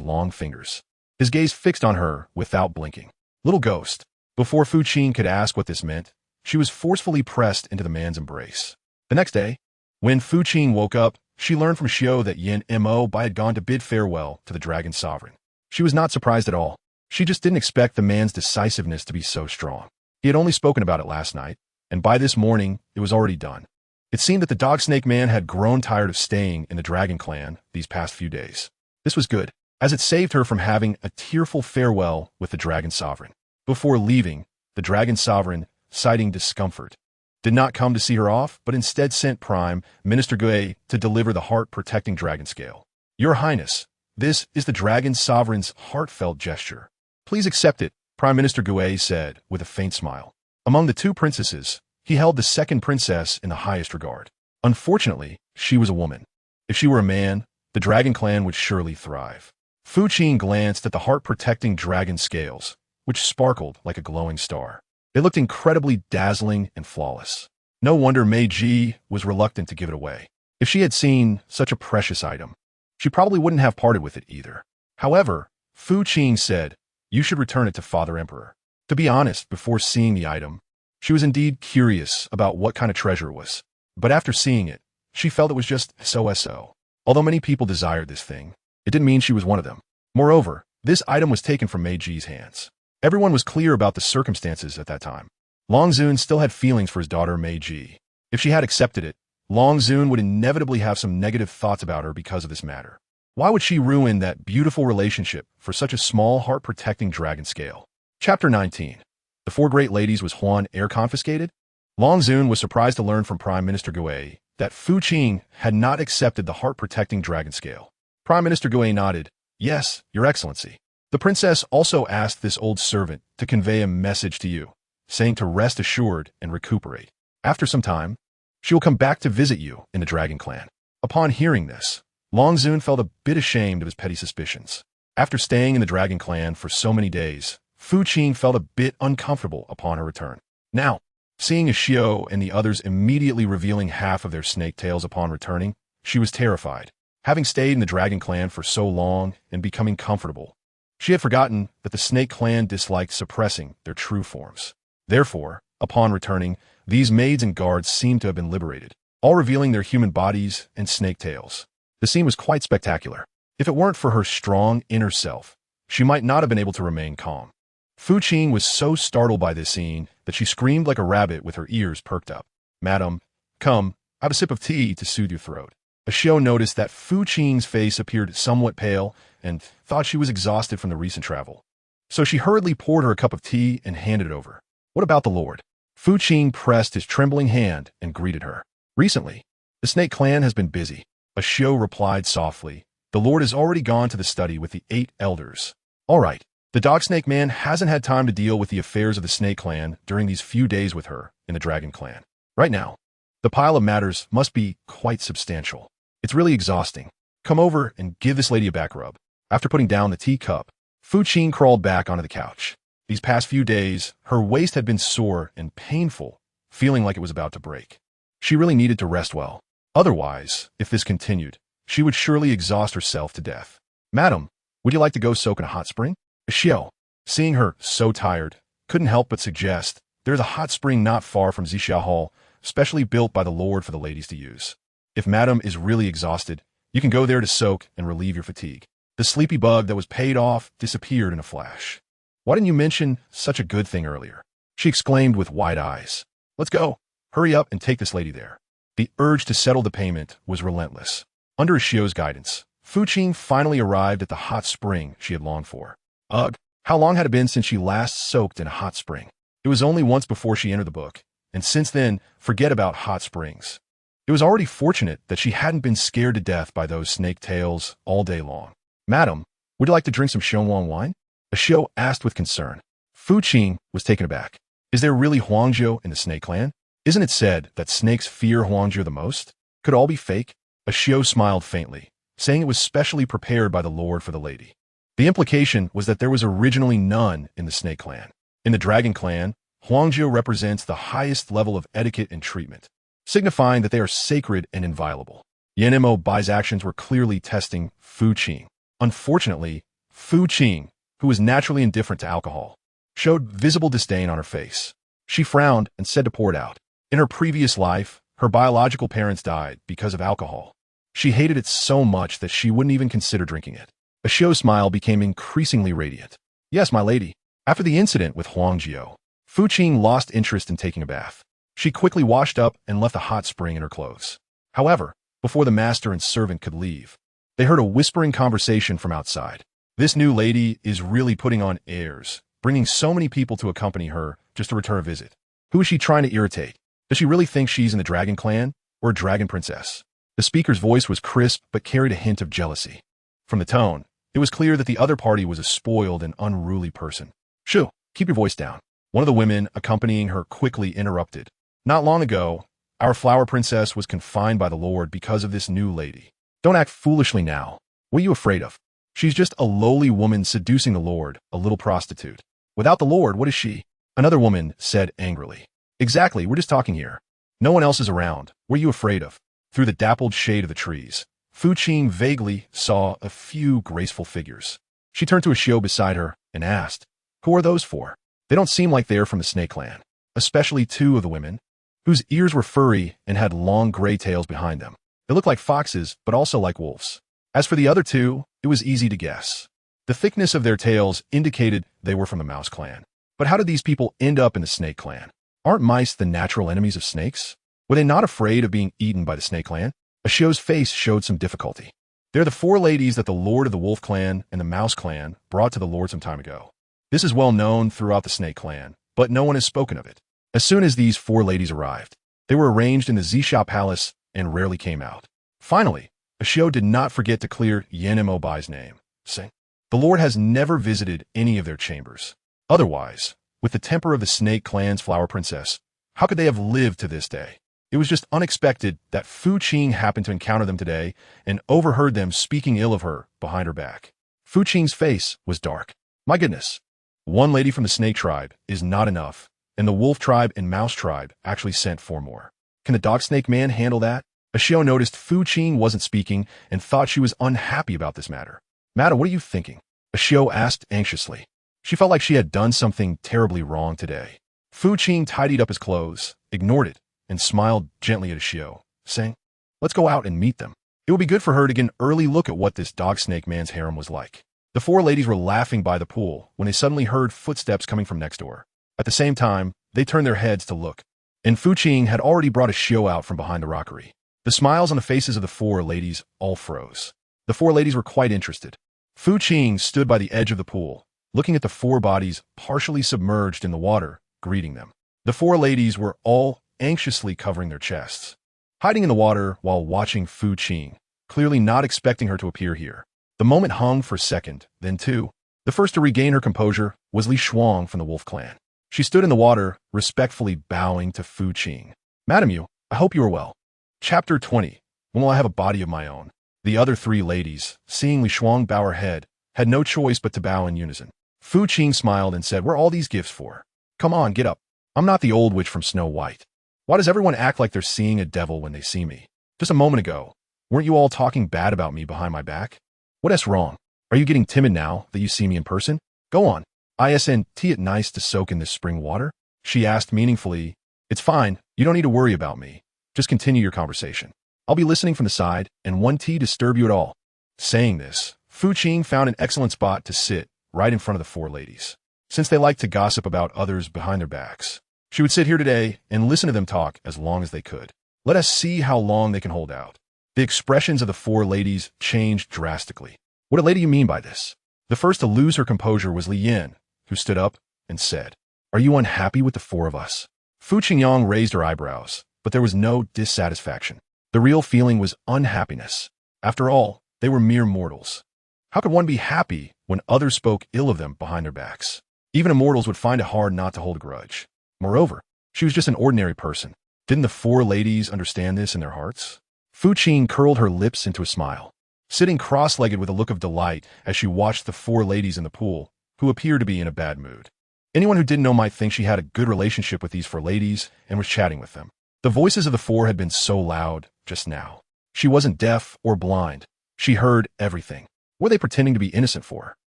long fingers, his gaze fixed on her without blinking. Little ghost. Before Fu Qing could ask what this meant, she was forcefully pressed into the man's embrace. The next day, when Fu Qing woke up, she learned from Xiao that Yin Mo Bai had gone to bid farewell to the dragon sovereign. She was not surprised at all. She just didn't expect the man's decisiveness to be so strong. He had only spoken about it last night, and by this morning, it was already done. It seemed that the dog snake man had grown tired of staying in the dragon clan these past few days. This was good, as it saved her from having a tearful farewell with the dragon sovereign. Before leaving, the dragon sovereign, citing discomfort, did not come to see her off, but instead sent Prime Minister Gui to deliver the heart-protecting dragon scale. "Your Highness, this is the dragon sovereign's heartfelt gesture. Please accept it," Prime Minister Gui said with a faint smile. Among the 2 princesses, he held the second princess in the highest regard. Unfortunately, she was a woman. If she were a man, the dragon clan would surely thrive. Fu Qing glanced at the heart-protecting dragon scales, which sparkled like a glowing star. They looked incredibly dazzling and flawless. No wonder Mei Ji was reluctant to give it away. If she had seen such a precious item, she probably wouldn't have parted with it either. However, Fu Qing said, "You should return it to Father Emperor." To be honest, before seeing the item, she was indeed curious about what kind of treasure it was. But after seeing it, she felt it was just so. Although many people desired this thing, it didn't mean she was one of them. Moreover, this item was taken from Mei Ji's hands. Everyone was clear about the circumstances at that time. Long Zun still had feelings for his daughter Mei Ji. If she had accepted it, Long Zun would inevitably have some negative thoughts about her because of this matter. Why would she ruin that beautiful relationship for such a small heart-protecting dragon scale? Chapter 19. The 4 great ladies was Huan heir confiscated? Long Zun was surprised to learn from Prime Minister Gui that Fu Qing had not accepted the heart-protecting dragon scale. Prime Minister Gui nodded. "Yes, Your Excellency. The princess also asked this old servant to convey a message to you, saying to rest assured and recuperate. After some time, she will come back to visit you in the dragon clan." Upon hearing this, Long Zun felt a bit ashamed of his petty suspicions. After staying in the dragon clan for so many days, Fu Qing felt a bit uncomfortable upon her return. Now, seeing a Xiao and the others immediately revealing half of their snake tails upon returning, she was terrified. Having stayed in the dragon clan for so long and becoming comfortable, she had forgotten that the snake clan disliked suppressing their true forms. Therefore, upon returning, these maids and guards seemed to have been liberated, all revealing their human bodies and snake tails. The scene was quite spectacular. If it weren't for her strong inner self, she might not have been able to remain calm. Fu Qing was so startled by this scene that she screamed like a rabbit with her ears perked up. "Madam, come, have a sip of tea to soothe your throat." A Xiao noticed that Fu Qing's face appeared somewhat pale and thought she was exhausted from the recent travel. So she hurriedly poured her a cup of tea and handed it over. "What about the Lord?" Fu Qing pressed his trembling hand and greeted her. "Recently, the snake clan has been busy." A Xiao replied softly. "The Lord has already gone to the study with the 8 elders." "All right. The dog snake man hasn't had time to deal with the affairs of the snake clan during these few days with her in the dragon clan. Right now, the pile of matters must be quite substantial. It's really exhausting. Come over and give this lady a back rub." After putting down the teacup, Fu Qing crawled back onto the couch. These past few days, her waist had been sore and painful, feeling like it was about to break. She really needed to rest well. Otherwise, if this continued, she would surely exhaust herself to death. "Madam, would you like to go soak in a hot spring?" Xiao, seeing her so tired, couldn't help but suggest, "There's a hot spring not far from Zixia Hall, specially built by the Lord for the ladies to use. If Madam is really exhausted, you can go there to soak and relieve your fatigue." The sleepy bug that was paid off disappeared in a flash. Why didn't you mention such a good thing earlier? She exclaimed with wide eyes. Let's go. Hurry up and take this lady there. The urge to settle the payment was relentless. Under Ashio's guidance, Qing finally arrived at the hot spring she had longed for. Ugh, how long had it been since she last soaked in a hot spring? It was only once before she entered the book, and since then, forget about hot springs. It was already fortunate that she hadn't been scared to death by those snake tails all day long. Madam, would you like to drink some Xiongwang wine? Ashio asked with concern. Qing was taken aback. Is there really Huangzhou in the snake clan? Isn't it said that snakes fear Huangzhou the most? Could it all be fake? Ashio smiled faintly, saying it was specially prepared by the Lord for the lady. The implication was that there was originally none in the snake clan. In the dragon clan, Huangzhou represents the highest level of etiquette and treatment, signifying that they are sacred and inviolable. Yanmo Bai's actions were clearly testing Qing. Unfortunately, Qing, who was naturally indifferent to alcohol, showed visible disdain on her face. She frowned and said to pour it out. In her previous life, her biological parents died because of alcohol. She hated it so much that she wouldn't even consider drinking it. Ashio's smile became increasingly radiant. Yes, my lady. After the incident with Huangzhou, Qing lost interest in taking a bath. She quickly washed up and left the hot spring in her clothes. However, before the master and servant could leave, they heard a whispering conversation from outside. This new lady is really putting on airs, bringing so many people to accompany her just to return a visit. Who is she trying to irritate? Does she really think she's in the dragon clan or a dragon princess? The speaker's voice was crisp but carried a hint of jealousy. From the tone, it was clear that the other party was a spoiled and unruly person. Shoo, keep your voice down. One of the women accompanying her quickly interrupted. Not long ago, our flower princess was confined by the Lord because of this new lady. Don't act foolishly now. What are you afraid of? She's just a lowly woman seducing the Lord, a little prostitute. Without the Lord, what is she? Another woman said angrily. Exactly, we're just talking here. No one else is around. What are you afraid of? Through the dappled shade of the trees, Qing vaguely saw a few graceful figures. She turned to Ashio beside her and asked, who are those for? They don't seem like they're from the snake clan, especially two of the women, whose ears were furry and had long gray tails behind them. They looked like foxes, but also like wolves. As for the other two, it was easy to guess. The thickness of their tails indicated they were from the mouse clan. But how did these people end up in the snake clan? Aren't mice the natural enemies of snakes? Were they not afraid of being eaten by the snake clan? Ashio's face showed some difficulty. They're the four ladies that the Lord of the Wolf clan and the Mouse clan brought to the Lord some time ago. This is well known throughout the snake clan, but no one has spoken of it. As soon as these four ladies arrived, they were arranged in the Zixia Palace and rarely came out. Finally, Ashio did not forget to clear Yanmo Bai's name, saying, the Lord has never visited any of their chambers. Otherwise, with the temper of the snake clan's flower princess, how could they have lived to this day? It was just unexpected that Qing happened to encounter them today and overheard them speaking ill of her behind her back. Qing's face was dark. My goodness, one lady from the snake tribe is not enough, and the wolf tribe and mouse tribe actually sent four more. Can the dog snake man handle that? Ashio noticed Qing wasn't speaking and thought she was unhappy about this matter. Madam, what are you thinking? Ashio asked anxiously. She felt like she had done something terribly wrong today. Qing tidied up his clothes, ignored it, and smiled gently at Ashio, saying, let's go out and meet them. It would be good for her to get an early look at what this dog snake man's harem was like. The four ladies were laughing by the pool when they suddenly heard footsteps coming from next door. At the same time, they turned their heads to look, and Qing had already brought Ashio out from behind the rockery. The smiles on the faces of the four ladies all froze. The four ladies were quite interested. Qing stood by the edge of the pool, looking at the four bodies partially submerged in the water, greeting them. The four ladies were all anxiously covering their chests, hiding in the water while watching Qing, clearly not expecting her to appear here. The moment hung for a second, then two. The first to regain her composure was Li Shuang from the Wolf clan. She stood in the water, respectfully bowing to Qing. Madam, I hope you are well. Chapter 20. When will I have a body of my own? The other three ladies, seeing Li Shuang bow her head, had no choice but to bow in unison. Qing smiled and said, what are all these gifts for? Come on, get up. I'm not the old witch from Snow White. Why does everyone act like they're seeing a devil when they see me? Just a moment ago, weren't you all talking bad about me behind my back? What's wrong? Are you getting timid now that you see me in person? Go on. Isn't it nice to soak in this spring water? She asked meaningfully. It's fine. You don't need to worry about me. Just continue your conversation. I'll be listening from the side and won't disturb you at all. Saying this, Qing found an excellent spot to sit right in front of the four ladies. since they liked to gossip about others behind their backs. She would sit here today and listen to them talk as long as they could. Let us see how long they can hold out. The expressions of the four ladies changed drastically. What lady you mean by this? The first to lose her composure was Li Yin, who stood up and said, "Are you unhappy with the four of us?" Fu Qingyang raised her eyebrows, but there was no dissatisfaction. The real feeling was unhappiness. After all, they were mere mortals. How could one be happy when others spoke ill of them behind their backs? Even immortals would find it hard not to hold a grudge. Moreover, she was just an ordinary person. Didn't the four ladies understand this in their hearts? Fu Qing curled her lips into a smile, sitting cross-legged with a look of delight as she watched the four ladies in the pool, who appeared to be in a bad mood. Anyone who didn't know might think she had a good relationship with these four ladies and was chatting with them. The voices of the four had been so loud just now. She wasn't deaf or blind. She heard everything. What were they pretending to be innocent for?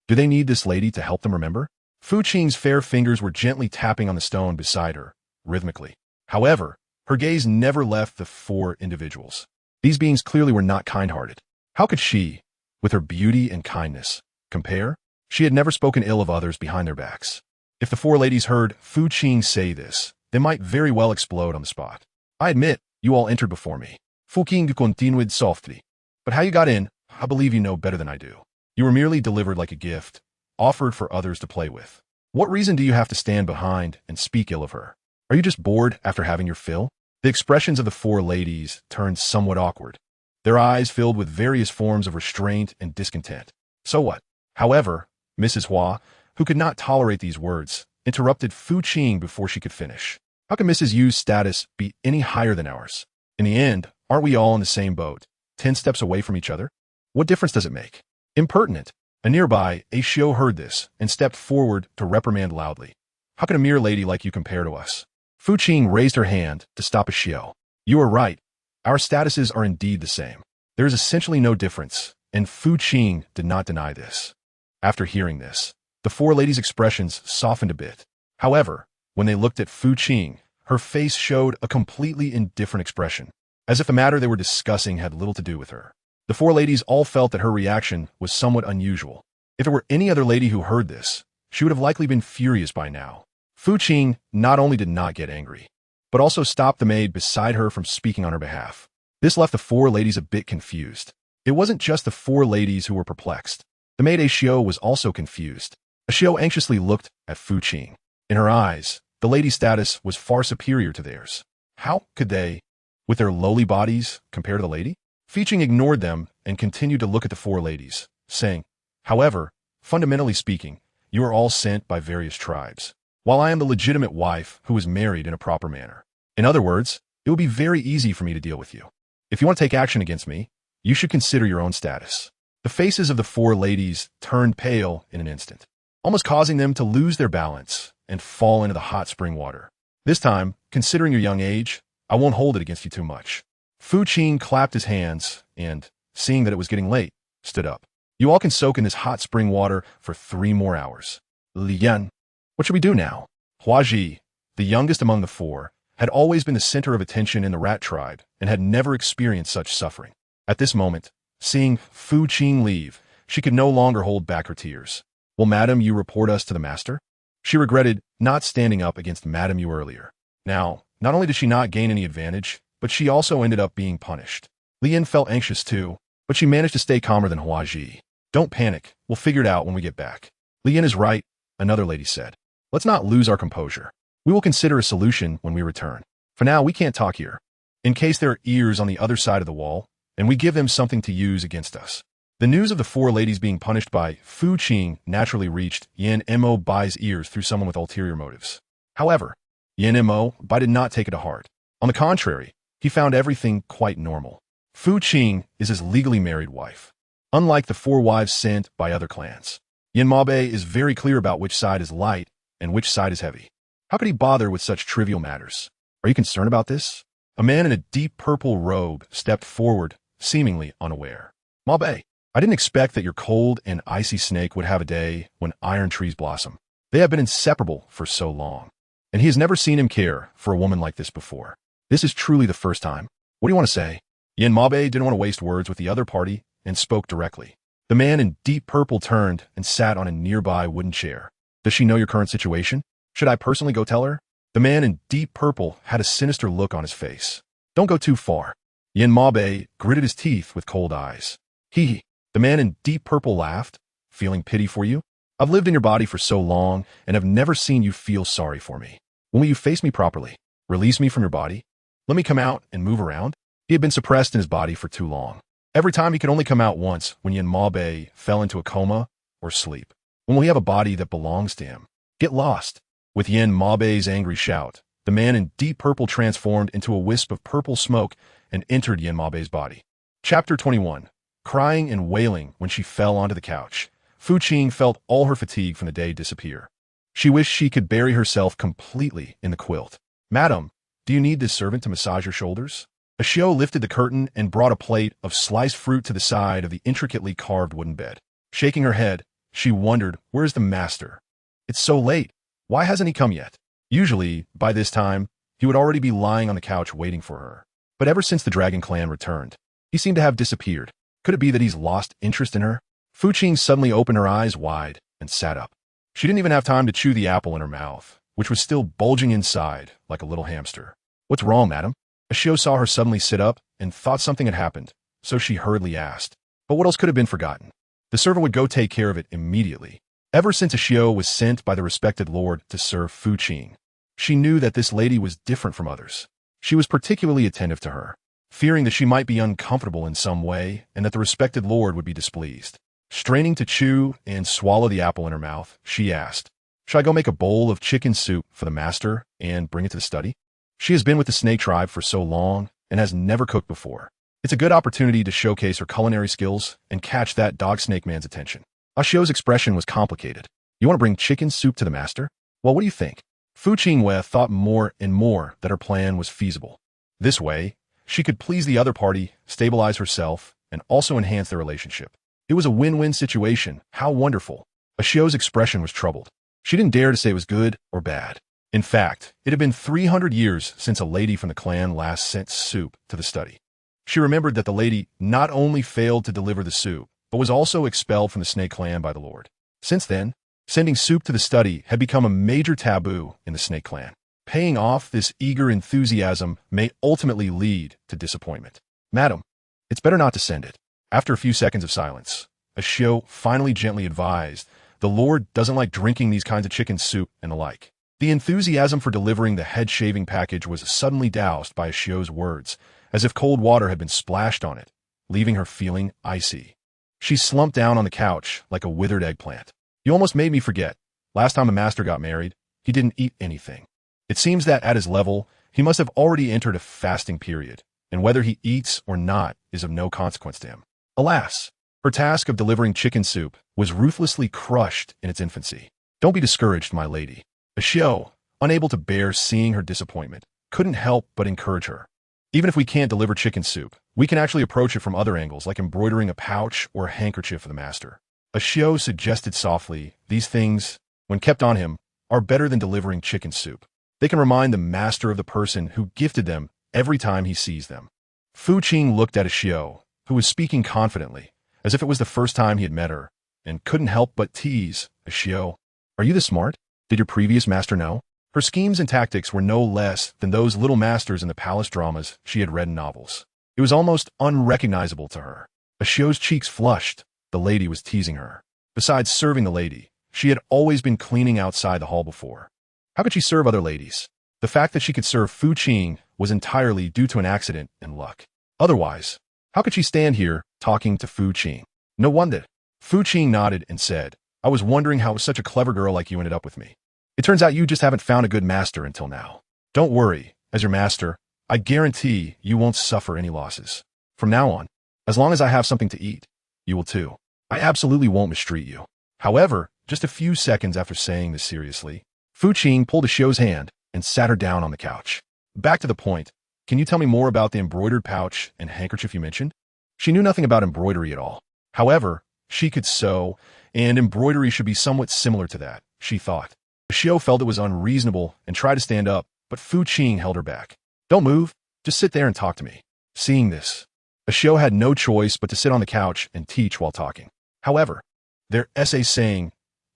Do they need this lady to help them remember? Fu Qing's fair fingers were gently tapping on the stone beside her, rhythmically. However, her gaze never left the four individuals. These beings clearly were not kind-hearted. How could she, with her beauty and kindness, compare? She had never spoken ill of others behind their backs. If the four ladies heard Fu Qing say this, they might very well explode on the spot. "I admit, you all entered before me." Fu Qing continued softly. "But how you got in, I believe you know better than I do. You were merely delivered like a gift, offered for others to play with. What reason do you have to stand behind and speak ill of her? Are you just bored after having your fill?" The expressions of the four ladies turned somewhat awkward, their eyes filled with various forms of restraint and discontent. So what? However, Mrs. Hua, who could not tolerate these words, interrupted Fu Qing before she could finish. "How can Mrs. Yu's status be any higher than ours? In the end, aren't we all in the same boat, 10 steps away from each other? What difference does it make?" Impertinent. A nearby, a Shio heard this and stepped forward to reprimand loudly. "How can a mere lady like you compare to us?" Fu Qing raised her hand to stop a Shio. "You are right. Our statuses are indeed the same. There is essentially no difference, and Fu Qing did not deny this." After hearing this, the four ladies' expressions softened a bit. However, when they looked at Fu Qing, her face showed a completely indifferent expression, as if the matter they were discussing had little to do with her. The four ladies all felt that her reaction was somewhat unusual. If it were any other lady who heard this, she would have likely been furious by now. Fu Qing not only did not get angry, but also stopped the maid beside her from speaking on her behalf. This left the four ladies a bit confused. It wasn't just the four ladies who were perplexed. The maid Ashio was also confused. Ashio anxiously looked at Fu Qing. In her eyes, the lady's status was far superior to theirs. How could they, with their lowly bodies, compare to the lady? Fu Qing ignored them and continued to look at the four ladies, saying, "However, fundamentally speaking, you are all sent by various tribes, while I am the legitimate wife who was married in a proper manner. In other words, it will be very easy for me to deal with you. If you want to take action against me, you should consider your own status." The faces of the four ladies turned pale in an instant, almost causing them to lose their balance and fall into the hot spring water. "This time, considering your young age, I won't hold it against you too much." Fu Qing clapped his hands and, seeing that it was getting late, stood up. "You all can soak in this hot spring water for 3 more hours. Li Yan, what should we do now?" Hua Ji, the youngest among the four, had always been the center of attention in the rat tribe and had never experienced such suffering. At this moment, seeing Fu Qing leave, she could no longer hold back her tears. "Will Madame Yu report us to the master?" She regretted not standing up against Madame Yu earlier. Now, not only did she not gain any advantage, but she also ended up being punished. Li Yin felt anxious too, but she managed to stay calmer than Hua Ji. "Don't panic, we'll figure it out when we get back." "Li Yin is right," another lady said. "Let's not lose our composure. We will consider a solution when we return. For now, we can't talk here, in case there are ears on the other side of the wall, and we give them something to use against us." The news of the four ladies being punished by Fu Qing naturally reached Yan Mo Bai's ears through someone with ulterior motives. However, Yan Mo Bai did not take it to heart. On the contrary, he found everything quite normal. Fu Qing is his legally married wife, unlike the 4 wives sent by other clans. Yan Mo Bai is very clear about which side is light and which side is heavy. How could he bother with such trivial matters? "Are you concerned about this?" A man in a deep purple robe stepped forward, seemingly unaware. "Ma Bai, I didn't expect that your cold and icy snake would have a day when iron trees blossom. They have been inseparable for so long, and he has never seen him care for a woman like this before. This is truly the first time. What do you want to say?" Yan Mabe didn't want to waste words with the other party and spoke directly. The man in deep purple turned and sat on a nearby wooden chair. Does she know your current situation? Should I personally go tell her? The man in deep purple had a sinister look on his face. Don't go too far. Yin Mabe gritted his teeth with cold eyes. Hee. The man in deep purple laughed, feeling pity for you. I've lived in your body for so long and have never seen you feel sorry for me. When will you face me properly? Release me from your body? Let me come out and move around? He had been suppressed in his body for too long. Every time he could only come out once when Yin Mabe fell into a coma or sleep. When will he have a body that belongs to him? Get lost. With Yin Mabe's angry shout, the man in deep purple transformed into a wisp of purple smoke and entered Yin Mabe's body. Chapter 21. Crying and wailing when she fell onto the couch, Fu Qing felt all her fatigue from the day disappear. She wished she could bury herself completely in the quilt. Madam, do you need this servant to massage your shoulders? Ashio lifted the curtain and brought a plate of sliced fruit to the side of the intricately carved wooden bed. Shaking her head, she wondered, where's the master? It's so late. Why hasn't he come yet? Usually, by this time, he would already be lying on the couch waiting for her. But ever since the Dragon Clan returned, he seemed to have disappeared. Could it be that he's lost interest in her? Fu Qing suddenly opened her eyes wide and sat up. She didn't even have time to chew the apple in her mouth, which was still bulging inside like a little hamster. What's wrong, madam? Ashio saw her suddenly sit up and thought something had happened, so she hurriedly asked. But what else could have been forgotten? The servant would go take care of it immediately. Ever since Ashio was sent by the respected lord to serve Fu Qing, she knew that this lady was different from others. She was particularly attentive to her, fearing that she might be uncomfortable in some way and that the respected lord would be displeased. Straining to chew and swallow the apple in her mouth, she asked, "Shall I go make a bowl of chicken soup for the master and bring it to the study?" She has been with the snake tribe for so long and has never cooked before. It's a good opportunity to showcase her culinary skills and catch that dog snake man's attention. Ashio's expression was complicated. You want to bring chicken soup to the master? Well, what do you think? Fu Qingwei thought more and more that her plan was feasible. This way, she could please the other party, stabilize herself, and also enhance their relationship. It was a win-win situation. How wonderful. Ashio's expression was troubled. She didn't dare to say it was good or bad. In fact, it had been 300 years since a lady from the clan last sent soup to the study. She remembered that the lady not only failed to deliver the soup, but was also expelled from the snake clan by the lord. Since then, sending soup to the study had become a major taboo in the snake clan. Paying off this eager enthusiasm may ultimately lead to disappointment. Madam, it's better not to send it. After a few seconds of silence, Ashio finally gently advised, the lord doesn't like drinking these kinds of chicken soup and the like. The enthusiasm for delivering the head-shaving package was suddenly doused by Ashio's words, as if cold water had been splashed on it, leaving her feeling icy. She slumped down on the couch like a withered eggplant. You almost made me forget. Last time the master got married, he didn't eat anything. It seems that at his level, he must have already entered a fasting period, and whether he eats or not is of no consequence to him. Alas, her task of delivering chicken soup was ruthlessly crushed in its infancy. Don't be discouraged, my lady. Ashio, unable to bear seeing her disappointment, couldn't help but encourage her. Even if we can't deliver chicken soup, we can actually approach it from other angles, like embroidering a pouch or a handkerchief for the master. Ashio suggested softly, these things, when kept on him, are better than delivering chicken soup. They can remind the master of the person who gifted them every time he sees them. Fu Qing looked at Ashio, who was speaking confidently, as if it was the first time he had met her, and couldn't help but tease, Ashio, are you this smart? Did your previous master know? Her schemes and tactics were no less than those little masters in the palace dramas she had read in novels. It was almost unrecognizable to her. Ashio's cheeks flushed. The lady was teasing her. Besides serving the lady, she had always been cleaning outside the hall before. How could she serve other ladies? The fact that she could serve Fu Qing was entirely due to an accident and luck. Otherwise, how could she stand here talking to Fu Qing? No wonder. Fu Qing nodded and said, I was wondering how such a clever girl like you ended up with me. It turns out you just haven't found a good master until now. Don't worry, as your master, I guarantee you won't suffer any losses. From now on, as long as I have something to eat, you will too. I absolutely won't mistreat you. However, just a few seconds after saying this seriously, Fu Qing pulled Ashio's hand and sat her down on the couch. Back to the point, can you tell me more about the embroidered pouch and handkerchief you mentioned? She knew nothing about embroidery at all. However, she could sew, and embroidery should be somewhat similar to that, she thought. Ashio felt it was unreasonable and tried to stand up, but Fu Qing held her back. Don't move, just sit there and talk to me. Seeing this, Ashio had no choice but to sit on the couch and teach while talking. However, their essay saying,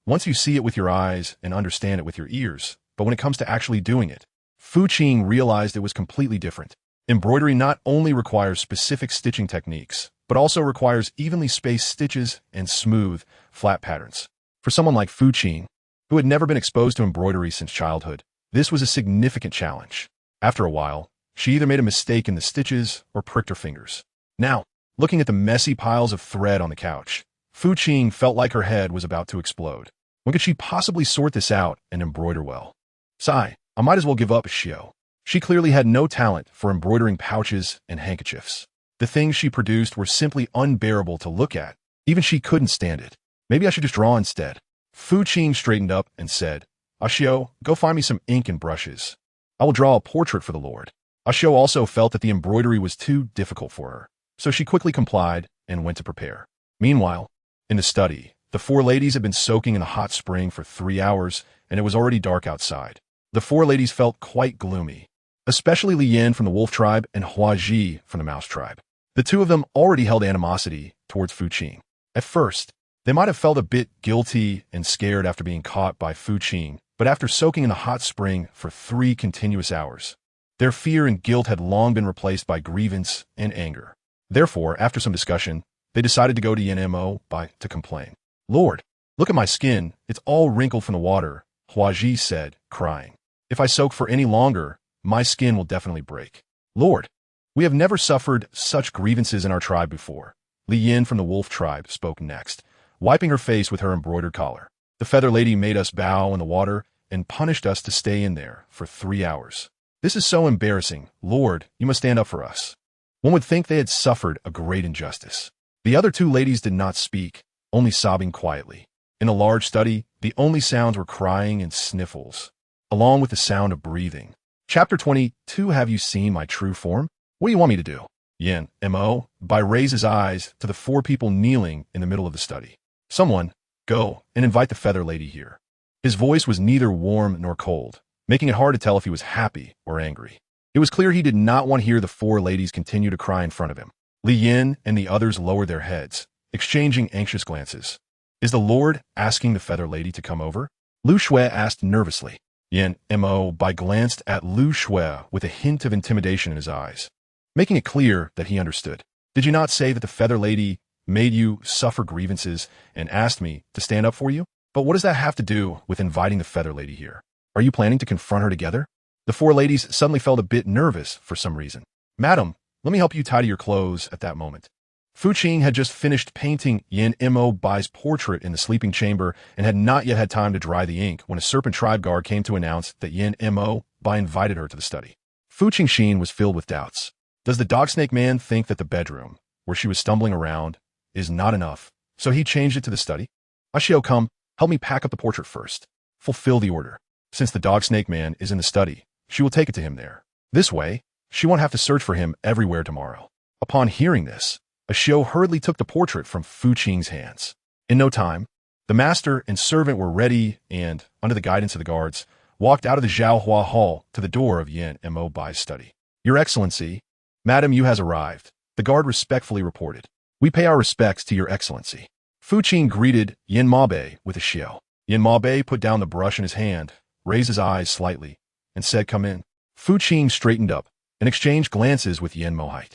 Once you see it with your eyes and understand it with your ears, but when it comes to actually doing it, Fu Qing realized it was completely different. Embroidery not only requires specific stitching techniques, but also requires evenly spaced stitches and smooth, flat patterns. For someone like Fu Qing, who had never been exposed to embroidery since childhood, this was a significant challenge. After a while, she either made a mistake in the stitches or pricked her fingers. Now, looking at the messy piles of thread on the couch, Fu Qing felt like her head was about to explode. When could she possibly sort this out and embroider well? Sigh, I might as well give up, Xiao. She clearly had no talent for embroidering pouches and handkerchiefs. The things she produced were simply unbearable to look at. Even she couldn't stand it. Maybe I should just draw instead. Fu Qing straightened up and said, Xiao, go find me some ink and brushes. I will draw a portrait for the Lord. Xiao also felt that the embroidery was too difficult for her, so she quickly complied and went to prepare. Meanwhile, in the study, the four ladies had been soaking in the hot spring for 3 hours, and it was already dark outside. The four ladies felt quite gloomy, especially Li Yan from the wolf tribe and Hua Ji from the mouse tribe. The two of them already held animosity towards Fu Qing. At first, they might have felt a bit guilty and scared after being caught by Fu Qing, but after soaking in the hot spring for 3 continuous hours, their fear and guilt had long been replaced by grievance and anger. Therefore, after some discussion, they decided to go to Yan to complain. Lord, look at my skin, it's all wrinkled from the water, Hua Ji said, crying. If I soak for any longer, my skin will definitely break. Lord, we have never suffered such grievances in our tribe before. Li Yan from the wolf tribe spoke next, wiping her face with her embroidered collar. The feather lady made us bow in the water and punished us to stay in there for 3 hours. This is so embarrassing. Lord, you must stand up for us. One would think they had suffered a great injustice. The other 2 ladies did not speak, only sobbing quietly. In a large study, the only sounds were crying and sniffles, along with the sound of breathing. Chapter 22. Have you seen my true form? What do you want me to do? Yan Bai raised his eyes to the 4 people kneeling in the middle of the study. Someone, go and invite the feather lady here. His voice was neither warm nor cold, making it hard to tell if he was happy or angry. It was clear he did not want to hear the 4 ladies continue to cry in front of him. Li Yan and the others lowered their heads, exchanging anxious glances. Is the Lord asking the feather lady to come over? Lu Shui asked nervously. Yan Bai glanced at Lu Shui with a hint of intimidation in his eyes, making it clear that he understood. Did you not say that the feather lady made you suffer grievances and asked me to stand up for you? But what does that have to do with inviting the feather lady here? Are you planning to confront her together? The 4 ladies suddenly felt a bit nervous for some reason. Madam, let me help you tidy your clothes at that moment. Fu Qing had just finished painting Yan Bai's portrait in the sleeping chamber and had not yet had time to dry the ink when a serpent tribe guard came to announce that Yan Bai invited her to the study. Fu Qingxin was filled with doubts. Does the dog snake man think that the bedroom, where she was stumbling around, is not enough, so he changed it to the study? Xiao, come, help me pack up the portrait first. Fulfill the order. Since the dog snake man is in the study, she will take it to him there. This way, she won't have to search for him everywhere tomorrow. Upon hearing this, Xiao hurriedly took the portrait from Fu Qing's hands. In no time, the master and servant were ready and, under the guidance of the guards, walked out of the Zhaohua Hall to the door of Yan Bai's study. Your Excellency, Madam Yu has arrived, the guard respectfully reported. We pay our respects to your Excellency. Fu Qing greeted Yan Bai with a xiao. Yan Bai put down the brush in his hand, raised his eyes slightly, and said, come in. Fu Qing straightened up and exchanged glances with Yan Mohite.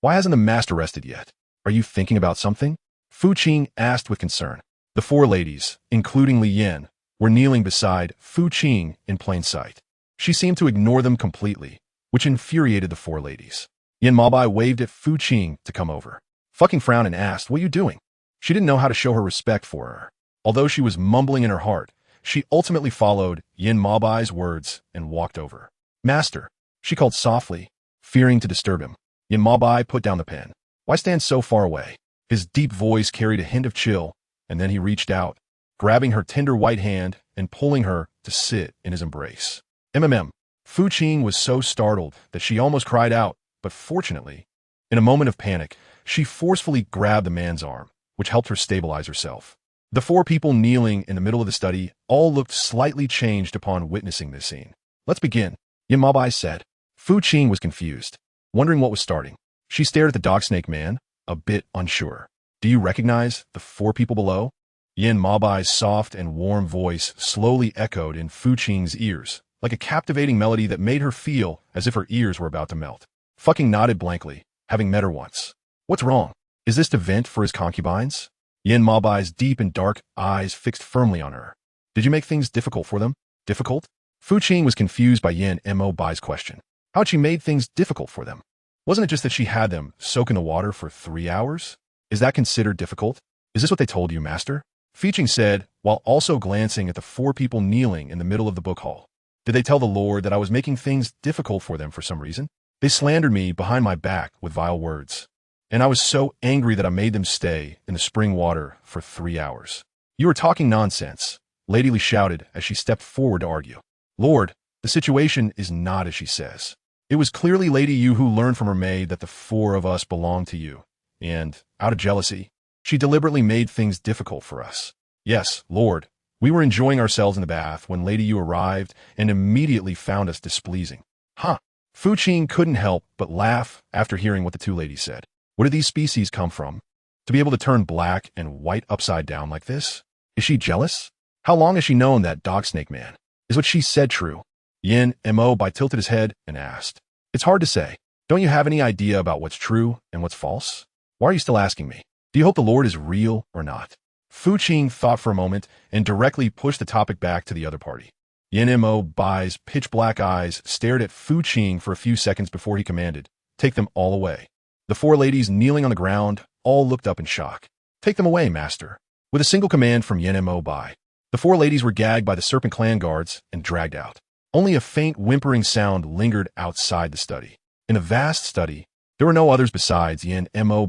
Why hasn't the master rested yet? Are you thinking about something? Fu Qing asked with concern. The 4 ladies, including Li Yan, were kneeling beside Fu Qing in plain sight. She seemed to ignore them completely, which infuriated the 4 ladies. Yan Bai waved at Fu Qing to come over. Fucking frowned and asked, what are you doing? She didn't know how to show her respect for her. Although she was mumbling in her heart, she ultimately followed Yan Bai's words and walked over. Master, she called softly, fearing to disturb him. Yan Bai put down the pen. Why stand so far away? His deep voice carried a hint of chill, and then he reached out, grabbing her tender white hand and pulling her to sit in his embrace. Fu Qing was so startled that she almost cried out, but fortunately, in a moment of panic, she forcefully grabbed the man's arm, which helped her stabilize herself. The 4 people kneeling in the middle of the study all looked slightly changed upon witnessing this scene. Let's begin, Yan Bai said. Fu Qing was confused, wondering what was starting. She stared at the dog snake man, a bit unsure. Do you recognize the 4 people below? Yin Mabai's soft and warm voice slowly echoed in Fu Qing's ears, like a captivating melody that made her feel as if her ears were about to melt. Fucking nodded blankly, having met her once. What's wrong? Is this to vent for his concubines? Yin Mabai's deep and dark eyes fixed firmly on her. Did you make things difficult for them? Difficult? Fu Qing was confused by Yin Mobai's question. How had she made things difficult for them? Wasn't it just that she had them soak in the water for 3 hours? Is that considered difficult? Is this what they told you, master? Fu Qing said, while also glancing at the 4 people kneeling in the middle of the book hall. Did they tell the Lord that I was making things difficult for them for some reason? They slandered me behind my back with vile words. And I was so angry that I made them stay in the spring water for 3 hours. You are talking nonsense, Lady Li shouted as she stepped forward to argue. Lord, the situation is not as she says. It was clearly Lady Yu who learned from her maid that the 4 of us belonged to you. And, out of jealousy, she deliberately made things difficult for us. Yes, Lord, we were enjoying ourselves in the bath when Lady Yu arrived and immediately found us displeasing. Huh. Fu Qing couldn't help but laugh after hearing what the 2 ladies said. Where did these species come from? To be able to turn black and white upside down like this? Is she jealous? How long has she known that dog snake man? Is what she said true? Yin Mo tilted his head and asked. It's hard to say. Don't you have any idea about what's true and what's false? Why are you still asking me? Do you hope the Lord is real or not? Fu Qing thought for a moment and directly pushed the topic back to the other party. Yin Mo's pitch-black eyes stared at Fu Qing for a few seconds before he commanded, take them all away. The 4 ladies kneeling on the ground all looked up in shock. Take them away, master. With a single command from Yin Mo, the 4 ladies were gagged by the Serpent Clan guards and dragged out. Only a faint whimpering sound lingered outside the study. In the vast study, there were no others besides Yin Mo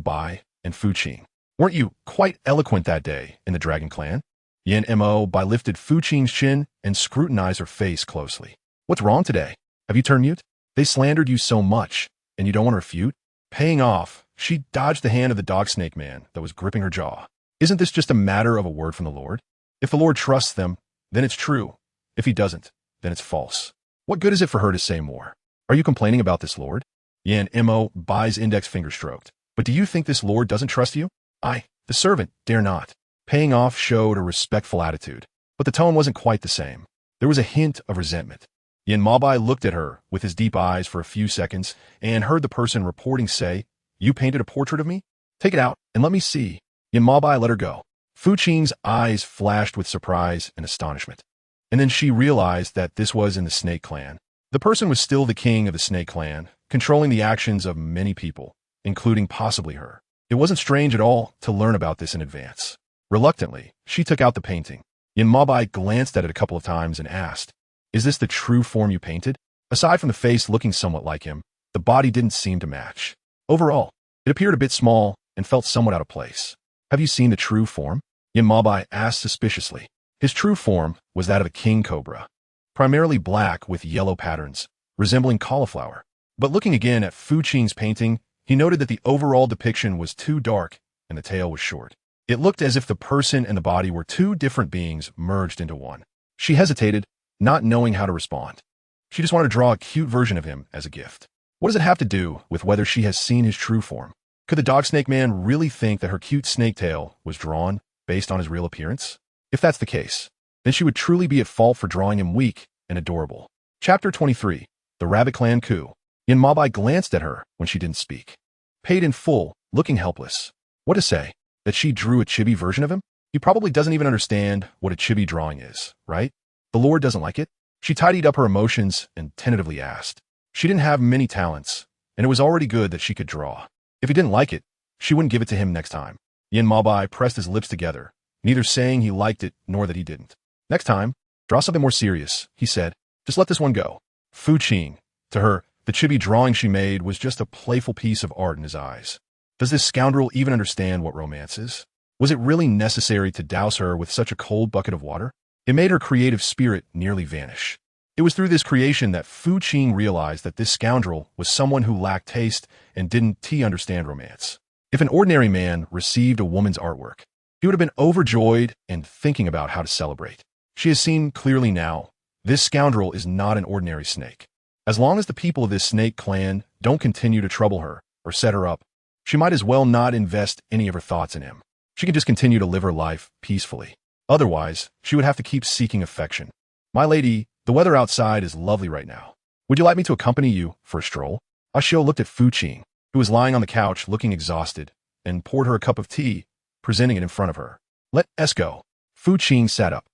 and Fu Qing. Weren't you quite eloquent that day in the Dragon Clan? Yin Mo lifted Fu Qing's chin and scrutinized her face closely. What's wrong today? Have you turned mute? They slandered you so much, and you don't want to refute? Paying off, she dodged the hand of the dog snake man that was gripping her jaw. Isn't this just a matter of a word from the Lord? If the Lord trusts them, then it's true. If he doesn't, then it's false. What good is it for her to say more? Are you complaining about this Lord? Yin Mo's index finger stroked. But do you think this Lord doesn't trust you? I, the servant, dare not. Paying off showed a respectful attitude, but the tone wasn't quite the same. There was a hint of resentment. Yin Mabai looked at her with his deep eyes for a few seconds and heard the person reporting say, You painted a portrait of me? Take it out and let me see. Yin Mabai let her go. Fu Qing's eyes flashed with surprise and astonishment. And then she realized that this was in the Snake Clan. The person was still the king of the Snake Clan, controlling the actions of many people, including possibly her. It wasn't strange at all to learn about this in advance. Reluctantly, she took out the painting. Yin Mabai glanced at it a couple of times and asked, Is this the true form you painted? Aside from the face looking somewhat like him, the body didn't seem to match. Overall, it appeared a bit small and felt somewhat out of place. Have you seen the true form? Yin Mabai asked suspiciously. His true form was that of a king cobra, primarily black with yellow patterns, resembling cauliflower. But looking again at Fu Qing's painting, he noted that the overall depiction was too dark and the tail was short. It looked as if the person and the body were 2 different beings merged into one. She hesitated, not knowing how to respond. She just wanted to draw a cute version of him as a gift. What does it have to do with whether she has seen his true form? Could the dog snake man really think that her cute snake tail was drawn based on his real appearance? If that's the case, then she would truly be at fault for drawing him weak and adorable. Chapter 23. The Rabbit Clan Coup. Yin Mabai glanced at her when she didn't speak. Paid in full, looking helpless. What to say? That she drew a chibi version of him? He probably doesn't even understand what a chibi drawing is, right? The Lord doesn't like it? She tidied up her emotions and tentatively asked. She didn't have many talents, and it was already good that she could draw. If he didn't like it, she wouldn't give it to him next time. Yin Mabai pressed his lips together, neither saying he liked it nor that he didn't. Next time, draw something more serious, he said. Just let this one go. Fu Qing. To her, the chibi drawing she made was just a playful piece of art in his eyes. Does this scoundrel even understand what romance is? Was it really necessary to douse her with such a cold bucket of water? It made her creative spirit nearly vanish. It was through this creation that Fu Qing realized that this scoundrel was someone who lacked taste and didn't understand romance. If an ordinary man received a woman's artwork, he would have been overjoyed and thinking about how to celebrate. She has seen clearly now, this scoundrel is not an ordinary snake. As long as the people of this snake clan don't continue to trouble her or set her up, she might as well not invest any of her thoughts in him. She can just continue to live her life peacefully. Otherwise, she would have to keep seeking affection. My lady, the weather outside is lovely right now. Would you like me to accompany you for a stroll? Ashio looked at Fu Qing, who was lying on the couch looking exhausted, and poured her a cup of tea, presenting it in front of her. Let's go. Fu Qing sat up.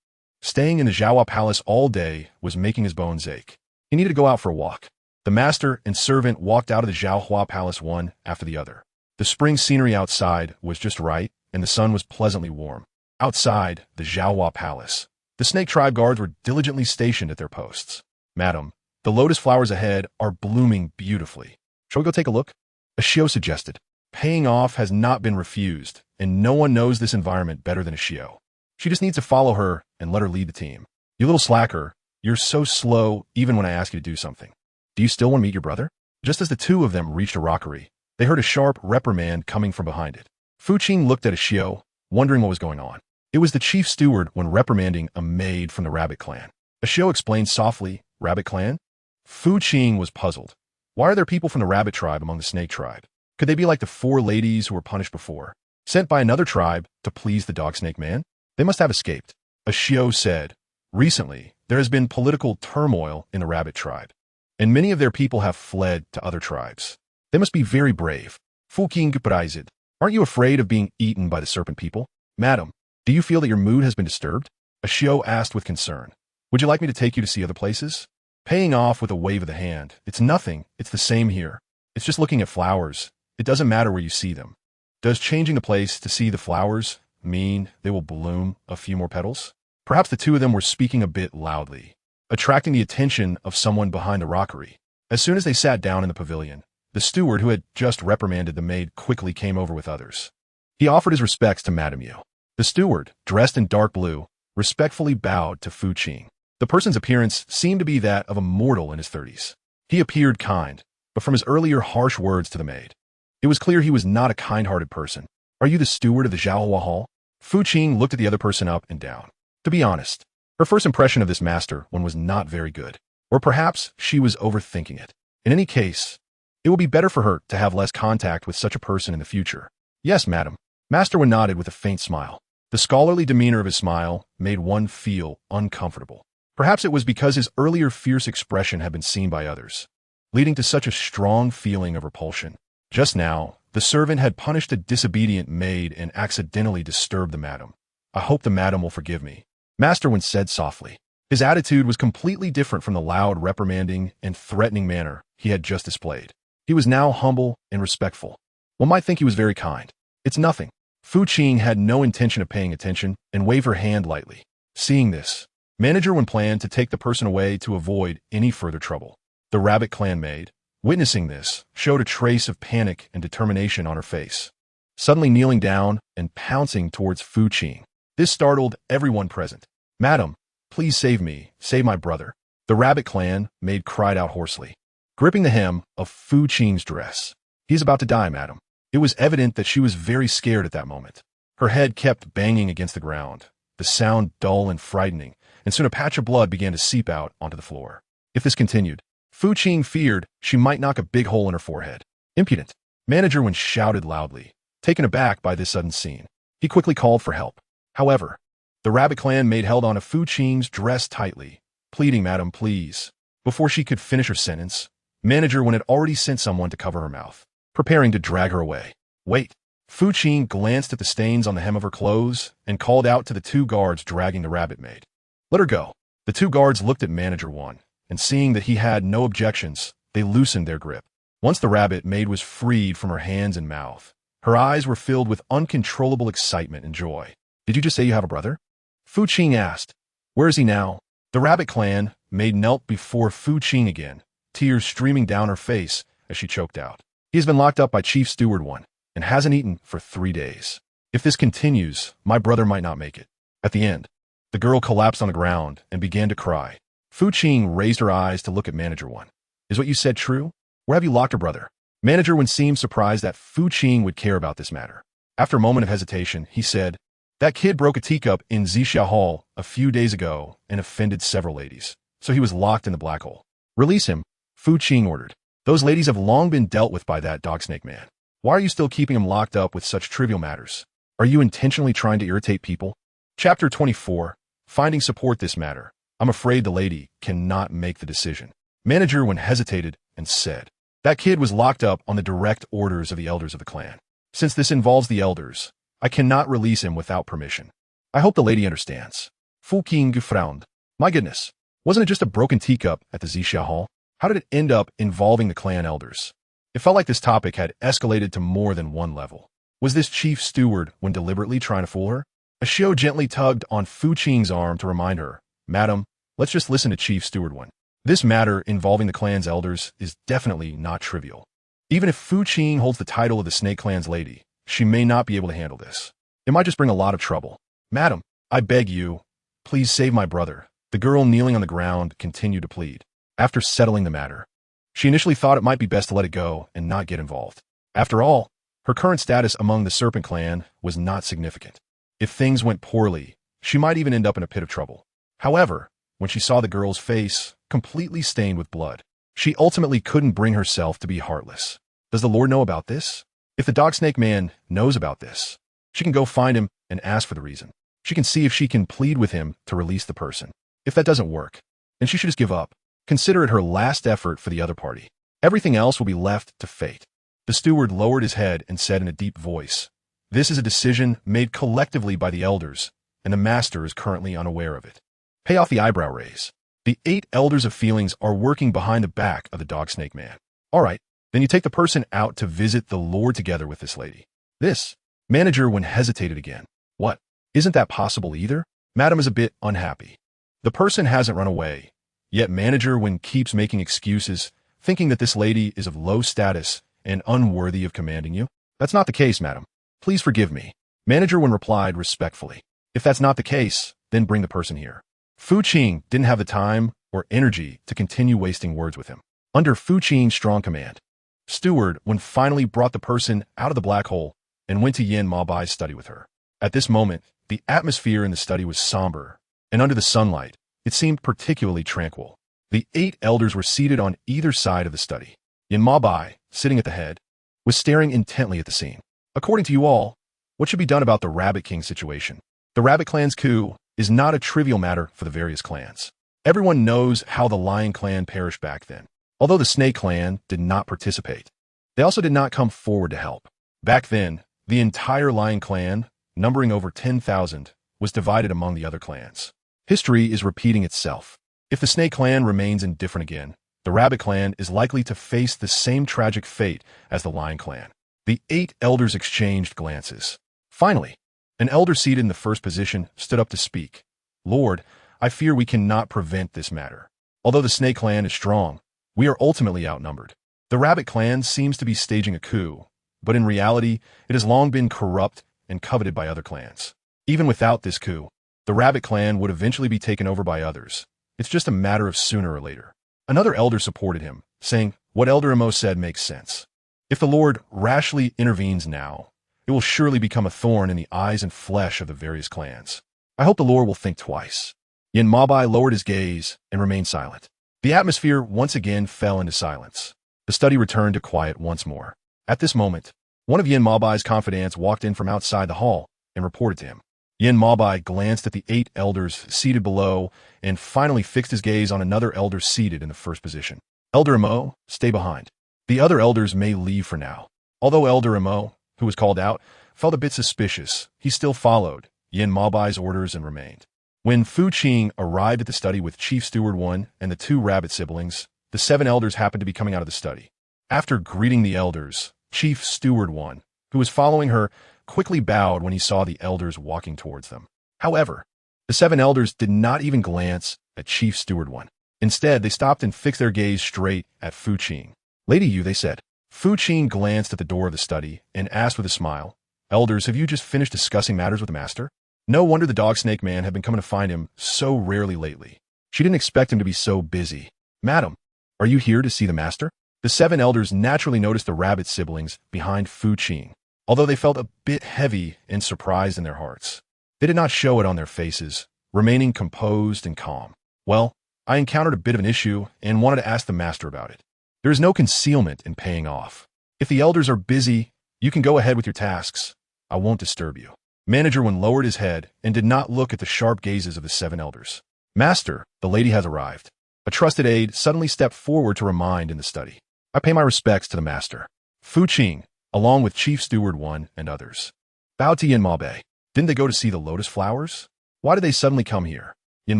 Staying in the Zhaohua Palace all day was making his bones ache. He needed to go out for a walk. The master and servant walked out of the Zhaohua Palace one after the other. The spring scenery outside was just right, and the sun was pleasantly warm. Outside the Zhaohua Palace, the snake tribe guards were diligently stationed at their posts. Madam, the lotus flowers ahead are blooming beautifully. Shall we go take a look? Ashio suggested. Paying off has not been refused, and no one knows this environment better than Ashio. She just needs to follow her and let her lead the team. You little slacker, you're so slow even when I ask you to do something. Do you still want to meet your brother? Just as the two of them reached a rockery, they heard a sharp reprimand coming from behind it. Fu Qing looked at Ashio, wondering what was going on. It was the chief steward when reprimanding a maid from the rabbit clan. Ashio explained softly, Rabbit clan? Fu Qing was puzzled. Why are there people from the rabbit tribe among the snake tribe? Could they be like the 4 ladies who were punished before, sent by another tribe to please the dog snake man? They must have escaped. Ashio said, recently, there has been political turmoil in the rabbit tribe, and many of their people have fled to other tribes. They must be very brave. Fu Qing replied, aren't you afraid of being eaten by the serpent people? Madam, do you feel that your mood has been disturbed? Ashio asked with concern. Would you like me to take you to see other places? Paying off with a wave of the hand. It's nothing. It's the same here. It's just looking at flowers. It doesn't matter where you see them. Does changing the place to see the flowers mean they will bloom a few more petals? Perhaps the two of them were speaking a bit loudly, attracting the attention of someone behind the rockery. As soon as they sat down in the pavilion, the steward who had just reprimanded the maid quickly came over with others. He offered his respects to Madame Yu. The steward, dressed in dark blue, respectfully bowed to Fu Qing. The person's appearance seemed to be that of a mortal in his 30s. He appeared kind, but from his earlier harsh words to the maid, it was clear he was not a kind-hearted person. Are you the steward of the Zhaohua Hall? Fu Qing looked at the other person up and down. To be honest, her first impression of this master one was not very good. Or perhaps she was overthinking it. In any case, it would be better for her to have less contact with such a person in the future. Yes, madam. Master Wen nodded with a faint smile. The scholarly demeanor of his smile made one feel uncomfortable. Perhaps it was because his earlier fierce expression had been seen by others, leading to such a strong feeling of repulsion. Just now, the servant had punished a disobedient maid and accidentally disturbed the madam. I hope the madam will forgive me, Master Wen said softly. His attitude was completely different from the loud reprimanding and threatening manner he had just displayed. He was now humble and respectful. One might think he was very kind. It's nothing. Fu Qing had no intention of paying attention and waved her hand lightly. Seeing this, Manager Wen planned to take the person away to avoid any further trouble. The rabbit clan maid, witnessing this, showed a trace of panic and determination on her face, suddenly kneeling down and pouncing towards Fu Qing. This startled everyone present. Madam, please save me, save my brother. The rabbit clan maid cried out hoarsely, gripping the hem of Fu Qing's dress. He's about to die, madam. It was evident that she was very scared at that moment. Her head kept banging against the ground, the sound dull and frightening, and soon a patch of blood began to seep out onto the floor. If this continued, Fu Qing feared she might knock a big hole in her forehead. Impudent. Manager Wen shouted loudly, taken aback by this sudden scene. He quickly called for help. However, the rabbit clan maid held on to Fu Qing's dress tightly, pleading, madam, please. Before she could finish her sentence, Manager Wen had already sent someone to cover her mouth, preparing to drag her away. Wait. Fu Qing glanced at the stains on the hem of her clothes and called out to the 2 guards dragging the rabbit maid. Let her go. The 2 guards looked at Manager Wen, and seeing that he had no objections, they loosened their grip. Once the rabbit maid was freed from her hands and mouth, her eyes were filled with uncontrollable excitement and joy. Did you just say you have a brother? Fu Qing asked. Where is he now? The rabbit clan maid knelt before Fu Qing again, tears streaming down her face as she choked out. He has been locked up by Chief Steward Wen and hasn't eaten for 3 days. If this continues, my brother might not make it. At the end, the girl collapsed on the ground and began to cry. Fu Qing raised her eyes to look at Manager Wen. Is what you said true? Where have you locked her brother? Manager Wen seemed surprised that Fu Qing would care about this matter. After a moment of hesitation, he said, that kid broke a teacup in Zixia Hall a few days ago and offended several ladies, so he was locked in the black hole. Release him, Fu Qing ordered. Those ladies have long been dealt with by that dog snake man. Why are you still keeping him locked up with such trivial matters? Are you intentionally trying to irritate people? Chapter 24. Finding support this matter. I'm afraid the lady cannot make the decision. Manager when hesitated and said, that kid was locked up on the direct orders of the elders of the clan. Since this involves the elders, I cannot release him without permission. I hope the lady understands. Fu Qing frowned. My goodness, wasn't it just a broken teacup at the Zixia Hall? How did it end up involving the clan elders? It felt like this topic had escalated to more than one level. Was this chief steward when deliberately trying to fool her? Ashio gently tugged on Fu Qing's arm to remind her, Madam, let's just listen to Chief Steward One. This matter involving the clan's elders is definitely not trivial. Even if Fu Qing holds the title of the Snake Clan's lady, she may not be able to handle this. It might just bring a lot of trouble. Madam, I beg you, please save my brother. The girl kneeling on the ground continued to plead. After settling the matter, she initially thought it might be best to let it go and not get involved. After all, her current status among the Serpent Clan was not significant. If things went poorly, she might even end up in a pit of trouble. However, when she saw the girl's face completely stained with blood, she ultimately couldn't bring herself to be heartless. Does the Lord know about this? If the Dog Snake Man knows about this, she can go find him and ask for the reason. She can see if she can plead with him to release the person. If that doesn't work, then she should just give up. Consider it her last effort for the other party. Everything else will be left to fate. The steward lowered his head and said in a deep voice, this is a decision made collectively by the elders, and the master is currently unaware of it. Pay off the eyebrow raise. The 8 elders of feelings are working behind the back of the Dog Snake Man. All right, then you take the person out to visit the Lord together with this lady. This manager when hesitated again. What? Isn't that possible either? Madam is a bit unhappy. The person hasn't run away, yet manager when keeps making excuses, thinking that this lady is of low status and unworthy of commanding you. That's not the case, madam. Please forgive me. Manager when replied respectfully. If that's not the case, then bring the person here. Fu Qing didn't have the time or energy to continue wasting words with him. Under Fu Qing's strong command, Steward when finally brought the person out of the black hole and went to Yin Mabai's study with her. At this moment, the atmosphere in the study was somber, and under the sunlight, it seemed particularly tranquil. The 8 elders were seated on either side of the study. Yin Mabai, sitting at the head, was staring intently at the scene. According to you all, what should be done about the Rabbit King situation? The Rabbit Clan's coup is not a trivial matter for the various clans. Everyone knows how the Lion Clan perished back then. Although the Snake Clan did not participate, they also did not come forward to help. Back then, the entire Lion Clan, numbering over 10,000, was divided among the other clans. History is repeating itself. If the Snake Clan remains indifferent again, the Rabbit Clan is likely to face the same tragic fate as the Lion Clan. The 8 elders exchanged glances. Finally, an elder seated in the first position stood up to speak. Lord, I fear we cannot prevent this matter. Although the Snake Clan is strong, we are ultimately outnumbered. The Rabbit Clan seems to be staging a coup, but in reality, it has long been corrupt and coveted by other clans. Even without this coup, the Rabbit Clan would eventually be taken over by others. It's just a matter of sooner or later. Another elder supported him, saying, what Elder Emo said makes sense. If the Lord rashly intervenes now, it will surely become a thorn in the eyes and flesh of the various clans. I hope the Lord will think twice. Yin Mabai lowered his gaze and remained silent. The atmosphere once again fell into silence. The study returned to quiet once more. At this moment, one of Yin Mabai's confidants walked in from outside the hall and reported to him. Yin Mabai glanced at the 8 elders seated below and finally fixed his gaze on another elder seated in the first position. Elder Emo, stay behind. The other elders may leave for now. Although Elder Emo, who was called out, felt a bit suspicious, he still followed Yin Mabai's orders and remained. When Fu Qing arrived at the study with Chief Steward One and the 2 rabbit siblings, the 7 elders happened to be coming out of the study. After greeting the elders, Chief Steward One, who was following her, quickly bowed when he saw the elders walking towards them. However, the 7 elders did not even glance at Chief Steward One. Instead, they stopped and fixed their gaze straight at Fu Qing. Lady Yu, they said. Fu Qing glanced at the door of the study and asked with a smile, Elders, have you just finished discussing matters with the master? No wonder the Dog Snake Man had been coming to find him so rarely lately. She didn't expect him to be so busy. Madam, are you here to see the master? The 7 elders naturally noticed the rabbit siblings behind Fu Qing, although they felt a bit heavy and surprised in their hearts. They did not show it on their faces, remaining composed and calm. Well, I encountered a bit of an issue and wanted to ask the master about it. There is no concealment in paying off. If the elders are busy, you can go ahead with your tasks. I won't disturb you. Manager Wen lowered his head and did not look at the sharp gazes of the 7 elders. Master, the lady has arrived. A trusted aide suddenly stepped forward to remind in the study. I pay my respects to the master. Fu Qing, along with Chief Steward 1 and others. Bowed to Yin Mabe. Didn't they go to see the lotus flowers? Why did they suddenly come here? Yin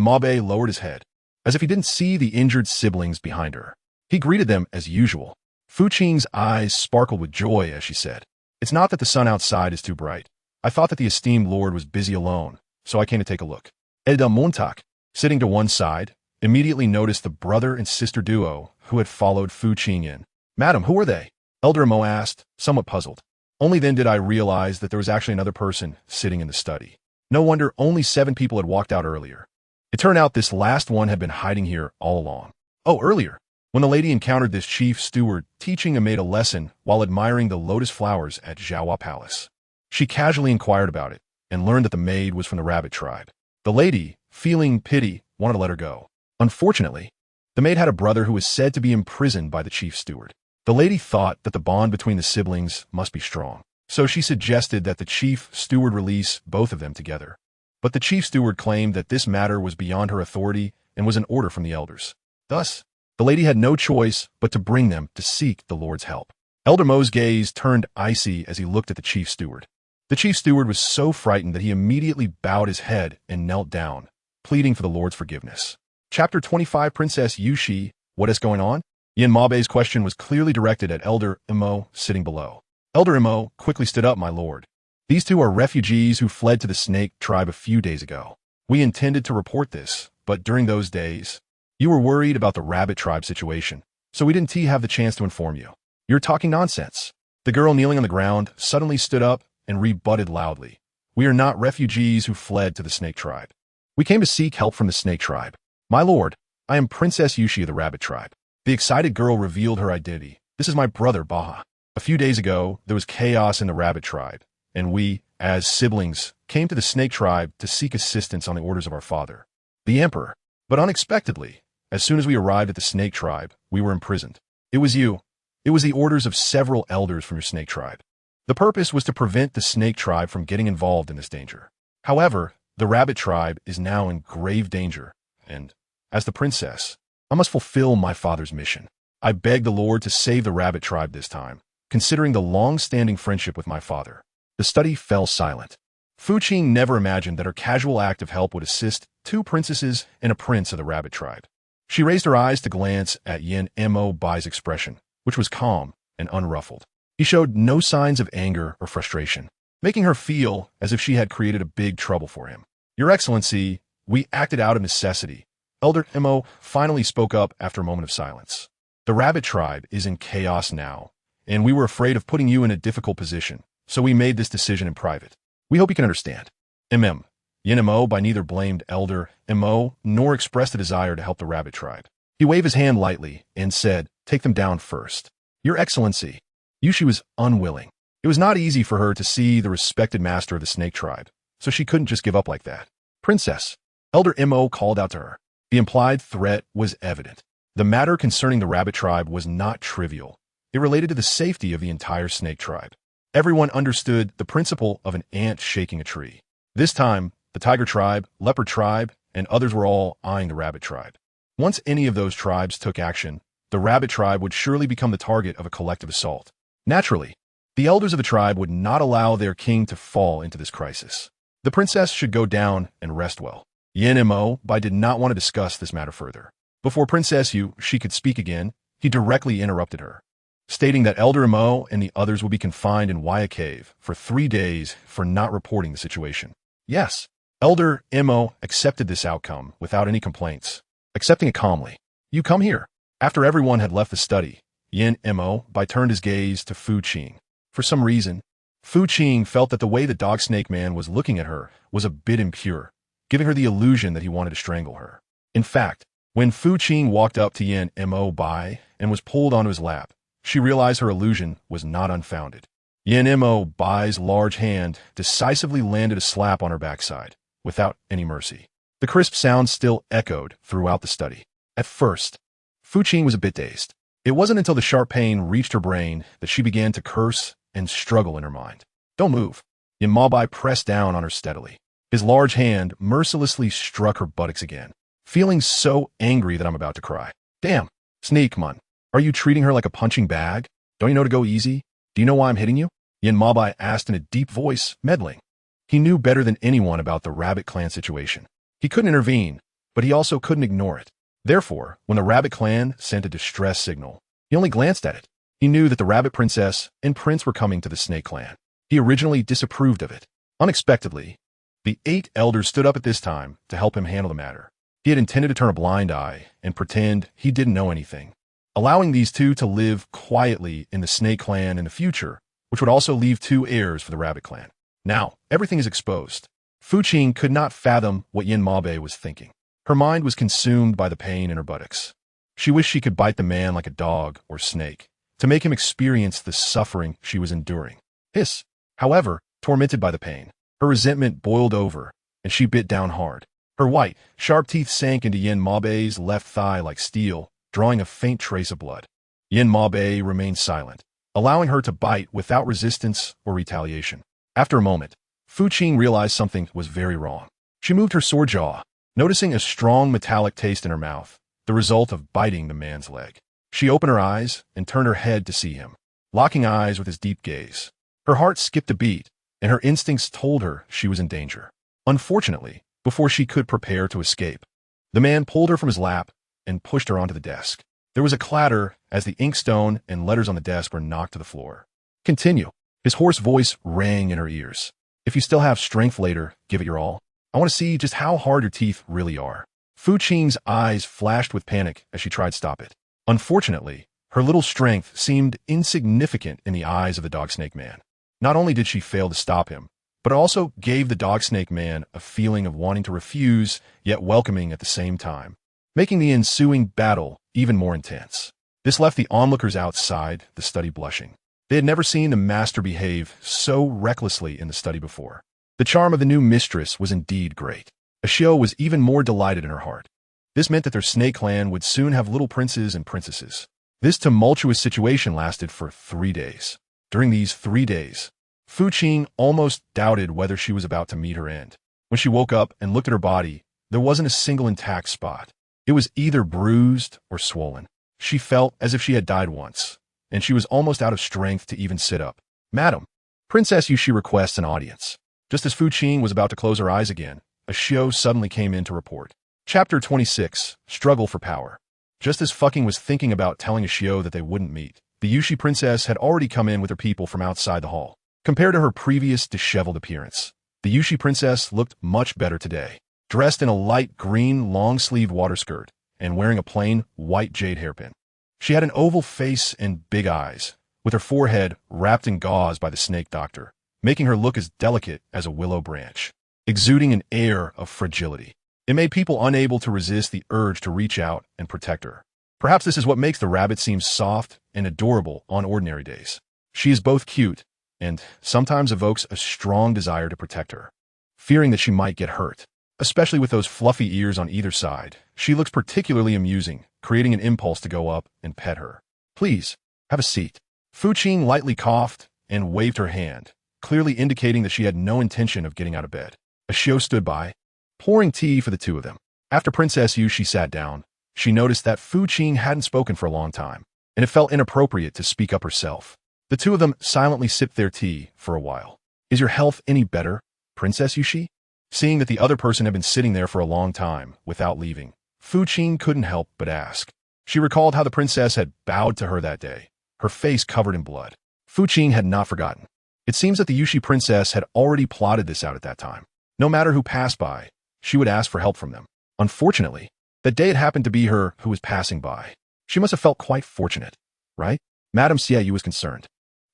Mabe lowered his head, as if he didn't see the injured siblings behind her. He greeted them as usual. Fu Qing's eyes sparkled with joy as she said, "It's not that the sun outside is too bright. I thought that the esteemed lord was busy alone, so I came to take a look." Edda Montak, sitting to one side, immediately noticed the brother and sister duo who had followed Fu Qing in. "Madam, who are they?" Elder Mo asked, somewhat puzzled. Only then did I realize that there was actually another person sitting in the study. No wonder only 7 people had walked out earlier. It turned out this last one had been hiding here all along. Oh, earlier, when the lady encountered this chief steward teaching a maid a lesson while admiring the lotus flowers at Zhaohua Palace. She casually inquired about it and learned that the maid was from the rabbit tribe. The lady, feeling pity, wanted to let her go. Unfortunately, the maid had a brother who was said to be imprisoned by the chief steward. The lady thought that the bond between the siblings must be strong, so she suggested that the chief steward release both of them together. But the chief steward claimed that this matter was beyond her authority and was an order from the elders. Thus, the lady had no choice but to bring them to seek the Lord's help. Elder Mo's gaze turned icy as he looked at the chief steward. The chief steward was so frightened that he immediately bowed his head and knelt down, pleading for the Lord's forgiveness. Chapter 25 Princess Yushi, what is going on? Yin Mabe's question was clearly directed at Elder Mo sitting below. Elder Mo quickly stood up, my lord. These 2 are refugees who fled to the snake tribe a few days ago. We intended to report this, but during those days, you were worried about the rabbit tribe situation, so we didn't have the chance to inform you. You're talking nonsense. The girl kneeling on the ground suddenly stood up and rebutted loudly. We are not refugees who fled to the snake tribe. We came to seek help from the snake tribe. My lord, I am Princess Yushi of the rabbit tribe. The excited girl revealed her identity. This is my brother, Baha. A few days ago, there was chaos in the rabbit tribe, and we, as siblings, came to the snake tribe to seek assistance on the orders of our father, the emperor. But unexpectedly, as soon as we arrived at the snake tribe, we were imprisoned. It was you. It was the orders of several elders from your snake tribe. The purpose was to prevent the snake tribe from getting involved in this danger. However, the rabbit tribe is now in grave danger, and, as the princess, I must fulfill my father's mission. I beg the Lord to save the rabbit tribe this time, considering the long-standing friendship with my father. The study fell silent. Fu Qing never imagined that her casual act of help would assist 2 princesses and a prince of the rabbit tribe. She raised her eyes to glance at Yin Mo Bai's expression, which was calm and unruffled. He showed no signs of anger or frustration, making her feel as if she had created a big trouble for him. Your Excellency, we acted out of necessity. Elder Mo finally spoke up after a moment of silence. The rabbit tribe is in chaos now, and we were afraid of putting you in a difficult position, so we made this decision in private. We hope you can understand. Yin Mo by neither blamed Elder Mo nor expressed a desire to help the rabbit tribe. He waved his hand lightly and said, take them down first. Your Excellency. Yushi was unwilling. It was not easy for her to see the respected master of the snake tribe, so she couldn't just give up like that. Princess. Elder Mo called out to her. The implied threat was evident. The matter concerning the rabbit tribe was not trivial. It related to the safety of the entire snake tribe. Everyone understood the principle of an ant shaking a tree. This time, the tiger tribe, leopard tribe, and others were all eyeing the rabbit tribe. Once any of those tribes took action, the rabbit tribe would surely become the target of a collective assault. Naturally, the elders of the tribe would not allow their king to fall into this crisis. The princess should go down and rest well. Yin Mo Bai did not want to discuss this matter further. Before Princess She could speak again, he directly interrupted her, stating that Elder Mo and the others will be confined in Waya Cave for 3 days for not reporting the situation. Yes, Elder Mo accepted this outcome without any complaints, accepting it calmly. You come here. After everyone had left the study, Yin Mo Bai turned his gaze to Fu Qing. For some reason, Fu Qing felt that the way the dog snake man was looking at her was a bit impure, giving her the illusion that he wanted to strangle her. In fact, when Fu Qing walked up to Yin Mo Bai and was pulled onto his lap, she realized her illusion was not unfounded. Yin Mo Bai's large hand decisively landed a slap on her backside, without any mercy. The crisp sound still echoed throughout the study. At first, Fu Qing was a bit dazed. It wasn't until the sharp pain reached her brain that she began to curse and struggle in her mind. Don't move. Yin Maobai pressed down on her steadily. His large hand mercilessly struck her buttocks again. Feeling so angry that I'm about to cry. Damn, sneak, man. Are you treating her like a punching bag? Don't you know to go easy? Do you know why I'm hitting you? Yin Maobai asked in a deep voice, meddling. He knew better than anyone about the Rabbit clan situation. He couldn't intervene, but he also couldn't ignore it. Therefore, when the Rabbit clan sent a distress signal, he only glanced at it. He knew that the Rabbit princess and prince were coming to the Snake clan. He originally disapproved of it. Unexpectedly, the 8 elders stood up at this time to help him handle the matter. He had intended to turn a blind eye and pretend he didn't know anything, allowing these two to live quietly in the Snake clan in the future, which would also leave 2 heirs for the Rabbit clan. Now, everything is exposed. Fu Qing could not fathom what Yin Maobai was thinking. Her mind was consumed by the pain in her buttocks. She wished she could bite the man like a dog or snake, to make him experience the suffering she was enduring. Hiss. However, tormented by the pain, her resentment boiled over, and she bit down hard. Her white, sharp teeth sank into Yin Maobai's left thigh like steel, drawing a faint trace of blood. Yin Maobai remained silent, allowing her to bite without resistance or retaliation. After a moment, Fu Qing realized something was very wrong. She moved her sore jaw, noticing a strong metallic taste in her mouth, the result of biting the man's leg. She opened her eyes and turned her head to see him, locking eyes with his deep gaze. Her heart skipped a beat, and her instincts told her she was in danger. Unfortunately, before she could prepare to escape, the man pulled her from his lap and pushed her onto the desk. There was a clatter as the inkstone and letters on the desk were knocked to the floor. Continue. His hoarse voice rang in her ears. If you still have strength later, give it your all. I want to see just how hard your teeth really are. Fu Qing's eyes flashed with panic as she tried to stop it. Unfortunately, her little strength seemed insignificant in the eyes of the dog snake man. Not only did she fail to stop him, but it also gave the dog snake man a feeling of wanting to refuse, yet welcoming at the same time, making the ensuing battle even more intense. This left the onlookers outside the study blushing. They had never seen the master behave so recklessly in the study before. The charm of the new mistress was indeed great. Ashio was even more delighted in her heart. This meant that their snake clan would soon have little princes and princesses. This tumultuous situation lasted for 3 days. During these 3 days, Fu Qing almost doubted whether she was about to meet her end. When she woke up and looked at her body, there wasn't a single intact spot. It was either bruised or swollen. She felt as if she had died once, and she was almost out of strength to even sit up. Madam, Princess Yushi requests an audience. Just as Fu Qing was about to close her eyes again, Ashio suddenly came in to report. Chapter 26, Struggle for Power. Just as Fucking was thinking about telling Ashio that they wouldn't meet, the Yushi princess had already come in with her people from outside the hall. Compared to her previous disheveled appearance, the Yushi princess looked much better today, dressed in a light green long-sleeved water skirt and wearing a plain white jade hairpin. She had an oval face and big eyes, with her forehead wrapped in gauze by the snake doctor, making her look as delicate as a willow branch, exuding an air of fragility. It made people unable to resist the urge to reach out and protect her. Perhaps this is what makes the rabbit seem soft and adorable on ordinary days. She is both cute and sometimes evokes a strong desire to protect her, fearing that she might get hurt. Especially with those fluffy ears on either side, she looks particularly amusing, creating an impulse to go up and pet her. Please, have a seat. Fu Qing lightly coughed and waved her hand, clearly indicating that she had no intention of getting out of bed. Ashio stood by, pouring tea for the two of them. After Princess Yushi sat down, she noticed that Fu Qing hadn't spoken for a long time, and it felt inappropriate to speak up herself. The two of them silently sipped their tea for a while. Is your health any better, Princess Yushi? Seeing that the other person had been sitting there for a long time without leaving, Fu Qing couldn't help but ask. She recalled how the princess had bowed to her that day, her face covered in blood. Fu Qing had not forgotten. It seems that the Yushi princess had already plotted this out at that time. No matter who passed by, she would ask for help from them. Unfortunately, that day it happened to be her who was passing by. She must have felt quite fortunate, right? Madame Xiaoyu was concerned.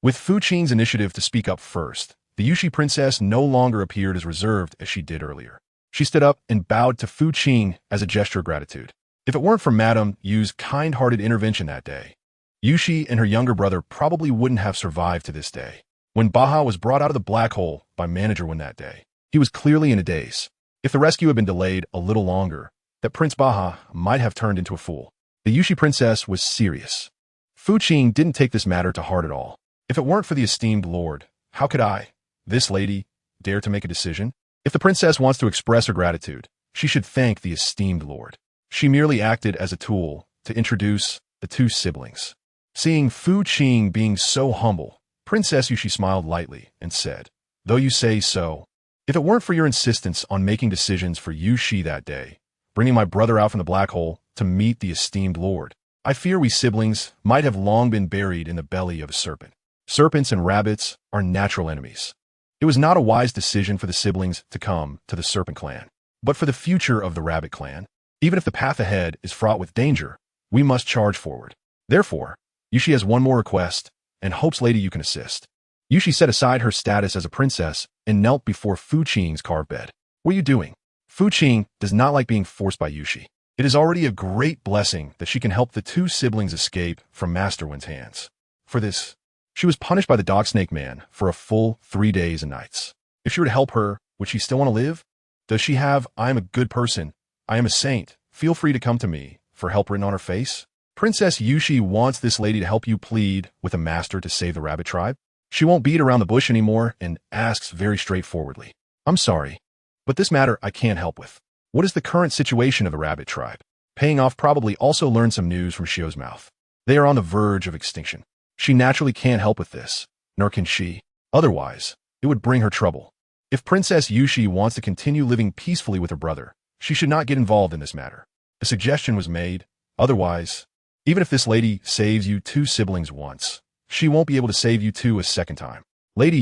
With Fu Qing's initiative to speak up first, the Yushi princess no longer appeared as reserved as she did earlier. She stood up and bowed to Fu Qing as a gesture of gratitude. If it weren't for Madame Yu's kind-hearted intervention that day, Yushi and her younger brother probably wouldn't have survived to this day. When Baha was brought out of the black hole by Manager Wen that day, he was clearly in a daze. If the rescue had been delayed a little longer, that Prince Baha might have turned into a fool. The Yushi princess was serious. Fu Qing didn't take this matter to heart at all. If it weren't for the esteemed lord, how could I, this lady, dare to make a decision? If the princess wants to express her gratitude, she should thank the esteemed lord. She merely acted as a tool to introduce the two siblings. Seeing Fu Qing being so humble, Princess Yushi smiled lightly and said, "Though you say so, if it weren't for your insistence on making decisions for Yushi that day, bringing my brother out from the black hole to meet the esteemed lord, I fear we siblings might have long been buried in the belly of a serpent. Serpents and rabbits are natural enemies. It was not a wise decision for the siblings to come to the serpent clan. But for the future of the rabbit clan, even if the path ahead is fraught with danger, we must charge forward. Therefore, Yushi has one more request and hopes lady you can assist." Yushi set aside her status as a princess and knelt before Fu Qing's carved bed. "What are you doing?" Fu Qing does not like being forced by Yushi. It is already a great blessing that she can help the two siblings escape from Master Wen's hands. For this, she was punished by the dog snake man for a full 3 days and nights. If she were to help her, would she still want to live? Does she have "I am a good person, I am a saint, feel free to come to me" for help written on her face? Princess Yushi wants this lady to help you plead with a master to save the rabbit tribe. She won't beat around the bush anymore and asks very straightforwardly, "I'm sorry, but this matter I can't help with. What is the current situation of the rabbit tribe?" Paying off probably also learned some news from Shio's mouth. They are on the verge of extinction. She naturally can't help with this, nor can she. Otherwise, it would bring her trouble. If Princess Yushi wants to continue living peacefully with her brother, she should not get involved in this matter. A suggestion was made. Otherwise, even if this lady saves you two siblings once, she won't be able to save you two a second time. Lady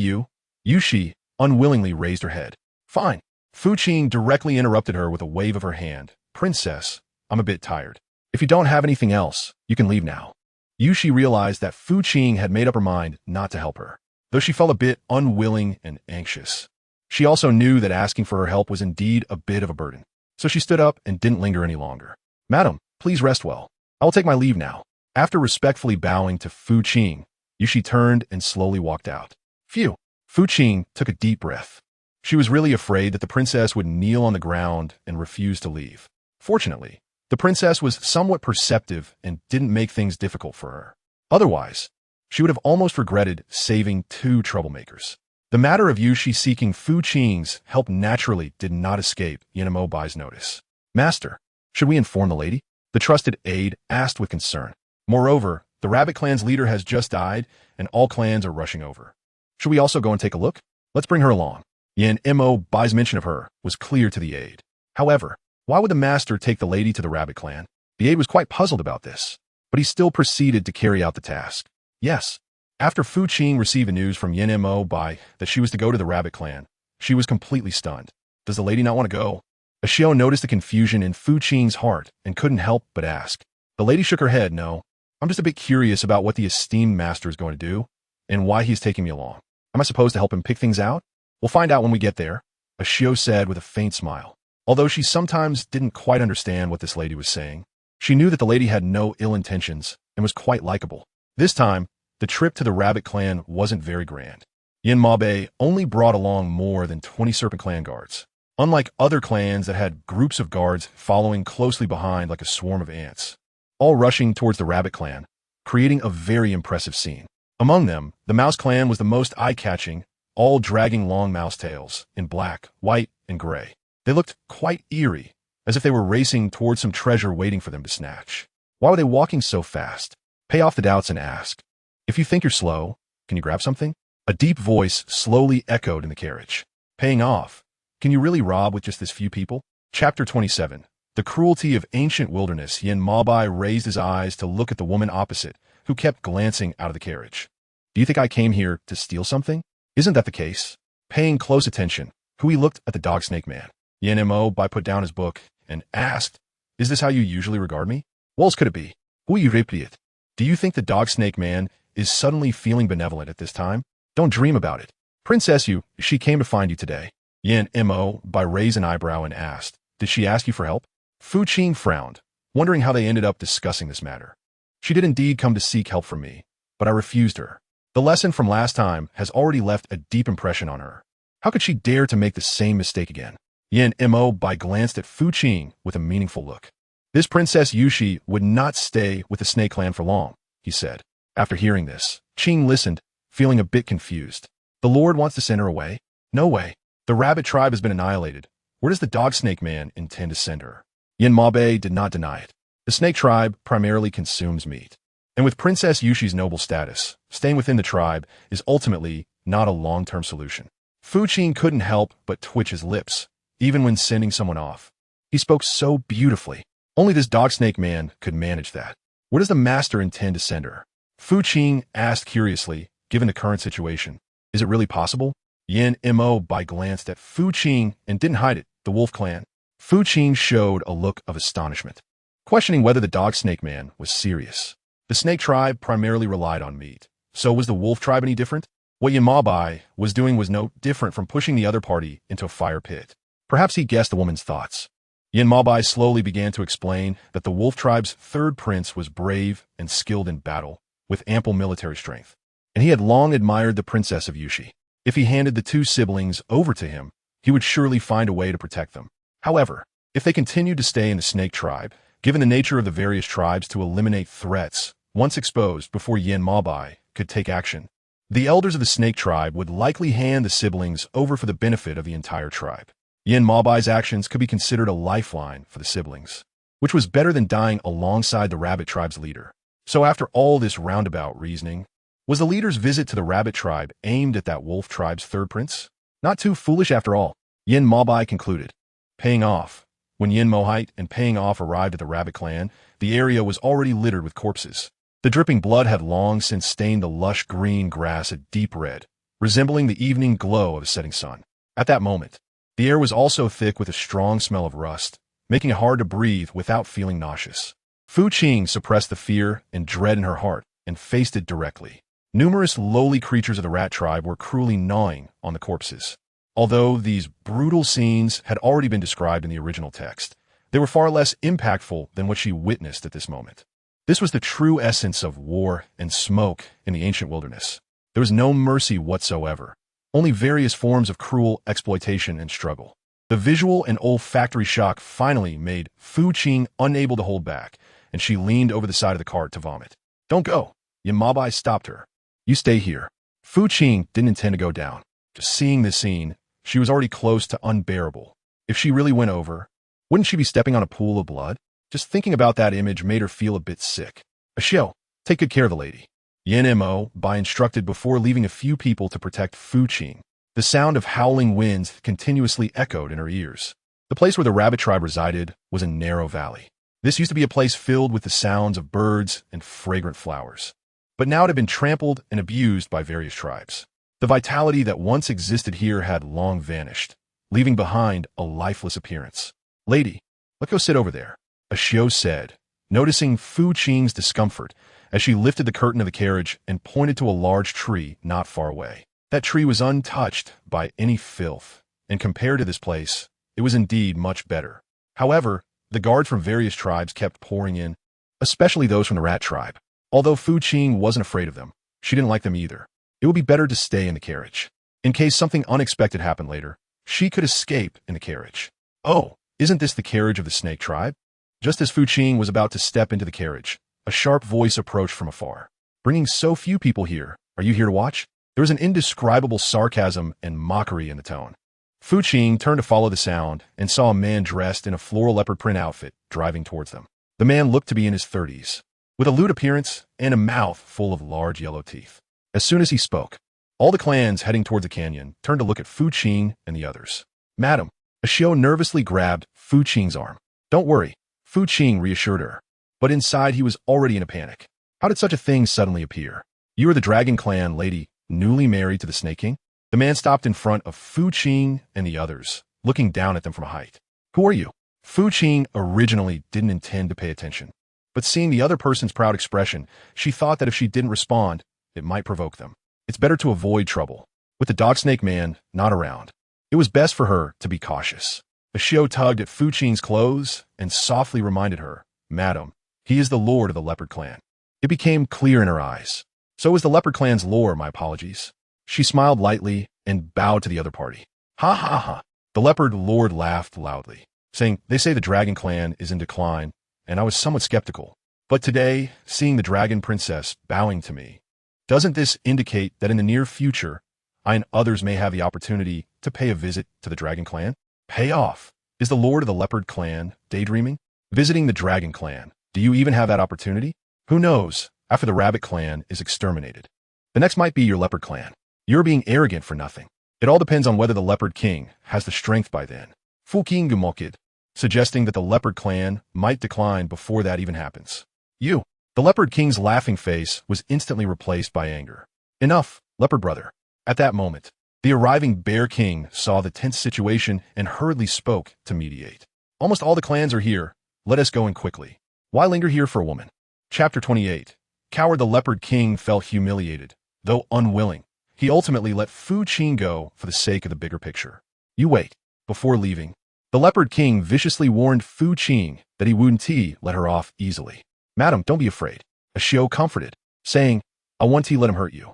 Yushi unwillingly raised her head. "Fine." Fu Qing directly interrupted her with a wave of her hand. "Princess, I'm a bit tired. If you don't have anything else, you can leave now." Yushi realized that Fu Qing had made up her mind not to help her, though she felt a bit unwilling and anxious. She also knew that asking for her help was indeed a bit of a burden, so she stood up and didn't linger any longer. "Madam, please rest well. I will take my leave now." After respectfully bowing to Fu Qing, Yushi turned and slowly walked out. Phew! Fu Qing took a deep breath. She was really afraid that the princess would kneel on the ground and refuse to leave. Fortunately, the princess was somewhat perceptive and didn't make things difficult for her. Otherwise, she would have almost regretted saving two troublemakers. The matter of Yushi seeking Fu Qing's help naturally did not escape Yanemo Bai's notice. "Master, should we inform the lady?" the trusted aide asked with concern. "Moreover, the rabbit clan's leader has just died, and all clans are rushing over. Should we also go and take a look? Let's bring her along." Yanemo Bai's mention of her was clear to the aide. However, why would the master take the lady to the rabbit clan? The aide was quite puzzled about this, but he still proceeded to carry out the task. Yes. After Fu Qing received the news from Yanemo Bai that she was to go to the rabbit clan, she was completely stunned. Does the lady not want to go? Ashio noticed the confusion in Fu Qing's heart and couldn't help but ask. The lady shook her head. "No, I'm just a bit curious about what the esteemed master is going to do and why he's taking me along. Am I supposed to help him pick things out? We'll find out when we get there," Ashio said with a faint smile. Although she sometimes didn't quite understand what this lady was saying, she knew that the lady had no ill intentions and was quite likable. This time, the trip to the rabbit clan wasn't very grand. Yanmabe only brought along more than 20 serpent clan guards. Unlike other clans that had groups of guards following closely behind like a swarm of ants, all rushing towards the rabbit clan, creating a very impressive scene. Among them, the mouse clan was the most eye-catching, all dragging long mouse tails in black, white, and gray. They looked quite eerie, as if they were racing towards some treasure waiting for them to snatch. Why were they walking so fast? Pay off the doubts and ask, "If you think you're slow, can you grab something?" A deep voice slowly echoed in the carriage. "Paying off? Can you really rob with just this few people?" Chapter 27. The cruelty of ancient wilderness. Yanmabai raised his eyes to look at the woman opposite, who kept glancing out of the carriage. "Do you think I came here to steal something? Isn't that the case?" Paying close attention, Hui looked at the dog snake man. Yanemo Bai put down his book and asked, "Is this how you usually regard me?" What else could it be? Hui repeated, "Do you think the dog snake man is suddenly feeling benevolent at this time? Don't dream about it. Princess she came to find you today." Yanemo Bai raised an eyebrow and asked, "Did she ask you for help?" Fu Qing frowned, wondering how they ended up discussing this matter. "She did indeed come to seek help from me, but I refused her. The lesson from last time has already left a deep impression on her. How could she dare to make the same mistake again?" Yanemo Bai glanced at Fu Qing with a meaningful look. "This Princess Yushi would not stay with the Snake Clan for long," he said. After hearing this, Qing listened, feeling a bit confused. "The Lord wants to send her away? No way. The rabbit tribe has been annihilated. Where does the dog snake man intend to send her? Yin Mabe did not deny it. The snake tribe primarily consumes meat. And with Princess Yushi's noble status, staying within the tribe is ultimately not a long-term solution. Fu Qing couldn't help but twitch his lips, even when sending someone off. He spoke so beautifully. Only this dog snake man could manage that. Where does the master intend to send her? Fu Qing asked curiously, given the current situation. Is it really possible? Yin Mo Bai glanced at Fu Qing and didn't hide it, the wolf clan. Fu Qing showed a look of astonishment, questioning whether the dog snake man was serious. The snake tribe primarily relied on meat. So was the wolf tribe any different? What Yin Ma Bai was doing was no different from pushing the other party into a fire pit. Perhaps he guessed the woman's thoughts. Yin Ma Bai slowly began to explain that the wolf tribe's third prince was brave and skilled in battle, with ample military strength. And he had long admired the princess of Yushi. If he handed the two siblings over to him, he would surely find a way to protect them. However, if they continued to stay in the snake tribe, given the nature of the various tribes to eliminate threats once exposed before Yin Ma Bai could take action, the elders of the snake tribe would likely hand the siblings over for the benefit of the entire tribe. Yin Ma Bai's actions could be considered a lifeline for the siblings, which was better than dying alongside the rabbit tribe's leader. So after all this roundabout reasoning, was the leader's visit to the rabbit tribe aimed at that wolf tribe's third prince? Not too foolish after all, Yin Ma Bai concluded. Paying off. When Yin Mohite and Paying Off arrived at the rabbit clan, the area was already littered with corpses. The dripping blood had long since stained the lush green grass a deep red, resembling the evening glow of a setting sun. At that moment, the air was also thick with a strong smell of rust, making it hard to breathe without feeling nauseous. Fu Qing suppressed the fear and dread in her heart and faced it directly. Numerous lowly creatures of the rat tribe were cruelly gnawing on the corpses. Although these brutal scenes had already been described in the original text, they were far less impactful than what she witnessed at this moment. This was the true essence of war and smoke in the ancient wilderness. There was no mercy whatsoever, only various forms of cruel exploitation and struggle. The visual and olfactory shock finally made Fu Qing unable to hold back, and she leaned over the side of the cart to vomit. Don't go. Yin Ma Bai stopped her. You stay here. Fu Qing didn't intend to go down. Just seeing this scene, she was already close to unbearable. If she really went over, wouldn't she be stepping on a pool of blood? Just thinking about that image made her feel a bit sick. Ashio, take good care of the lady. Yin Mo Bai instructed before leaving a few people to protect Fu Qing. The sound of howling winds continuously echoed in her ears. The place where the rabbit tribe resided was a narrow valley. This used to be a place filled with the sounds of birds and fragrant flowers. But now it had been trampled and abused by various tribes. The vitality that once existed here had long vanished, leaving behind a lifeless appearance. Lady, let's go sit over there, Ashio said, noticing Fu Qing's discomfort as she lifted the curtain of the carriage and pointed to a large tree not far away. That tree was untouched by any filth, and compared to this place, it was indeed much better. However, the guards from various tribes kept pouring in, especially those from the rat tribe. Although Fu Qing wasn't afraid of them, she didn't like them either. It would be better to stay in the carriage. In case something unexpected happened later, she could escape in the carriage. Oh, isn't this the carriage of the snake tribe? Just as Fu Qing was about to step into the carriage, a sharp voice approached from afar. Bringing so few people here, are you here to watch? There was an indescribable sarcasm and mockery in the tone. Fu Qing turned to follow the sound and saw a man dressed in a floral leopard print outfit driving towards them. The man looked to be in his 30s, with a lewd appearance and a mouth full of large yellow teeth. As soon as he spoke, all the clans heading towards the canyon turned to look at Fu Qing and the others. Madam, Ashio nervously grabbed Fu Qing's arm. Don't worry, Fu Qing reassured her. But inside he was already in a panic. How did such a thing suddenly appear? You are the Dragon Clan lady, newly married to the Snake King? The man stopped in front of Fu Qing and the others, looking down at them from a height. Who are you? Fu Qing originally didn't intend to pay attention. But seeing the other person's proud expression, she thought that if she didn't respond, it might provoke them. It's better to avoid trouble. With the dog snake man not around, it was best for her to be cautious. Ashio tugged at Fu Qing's clothes and softly reminded her, Madam, he is the lord of the leopard clan. It became clear in her eyes. So is the leopard clan's lore, my apologies. She smiled lightly and bowed to the other party. Ha ha ha. The leopard lord laughed loudly, saying, they say the dragon clan is in decline, and I was somewhat skeptical. But today, seeing the dragon princess bowing to me, doesn't this indicate that in the near future, I and others may have the opportunity to pay a visit to the Dragon Clan? Pay off. Is the Lord of the Leopard Clan daydreaming? Visiting the Dragon Clan. Do you even have that opportunity? Who knows, after the Rabbit Clan is exterminated. The next might be your Leopard Clan. You're being arrogant for nothing. It all depends on whether the Leopard King has the strength by then. Fuking Gumokid, suggesting that the Leopard Clan might decline before that even happens. You. The Leopard King's laughing face was instantly replaced by anger. Enough, Leopard Brother. At that moment, the arriving Bear King saw the tense situation and hurriedly spoke to mediate. Almost all the clans are here. Let us go in quickly. Why linger here for a woman? Chapter 28. Coward the Leopard King felt humiliated, though unwilling. He ultimately let Fu Qing go for the sake of the bigger picture. You wait. Before leaving, the Leopard King viciously warned Fu Qing that he wouldn't let her off easily. Madam, don't be afraid. Ashio comforted, saying, I won't let him hurt you.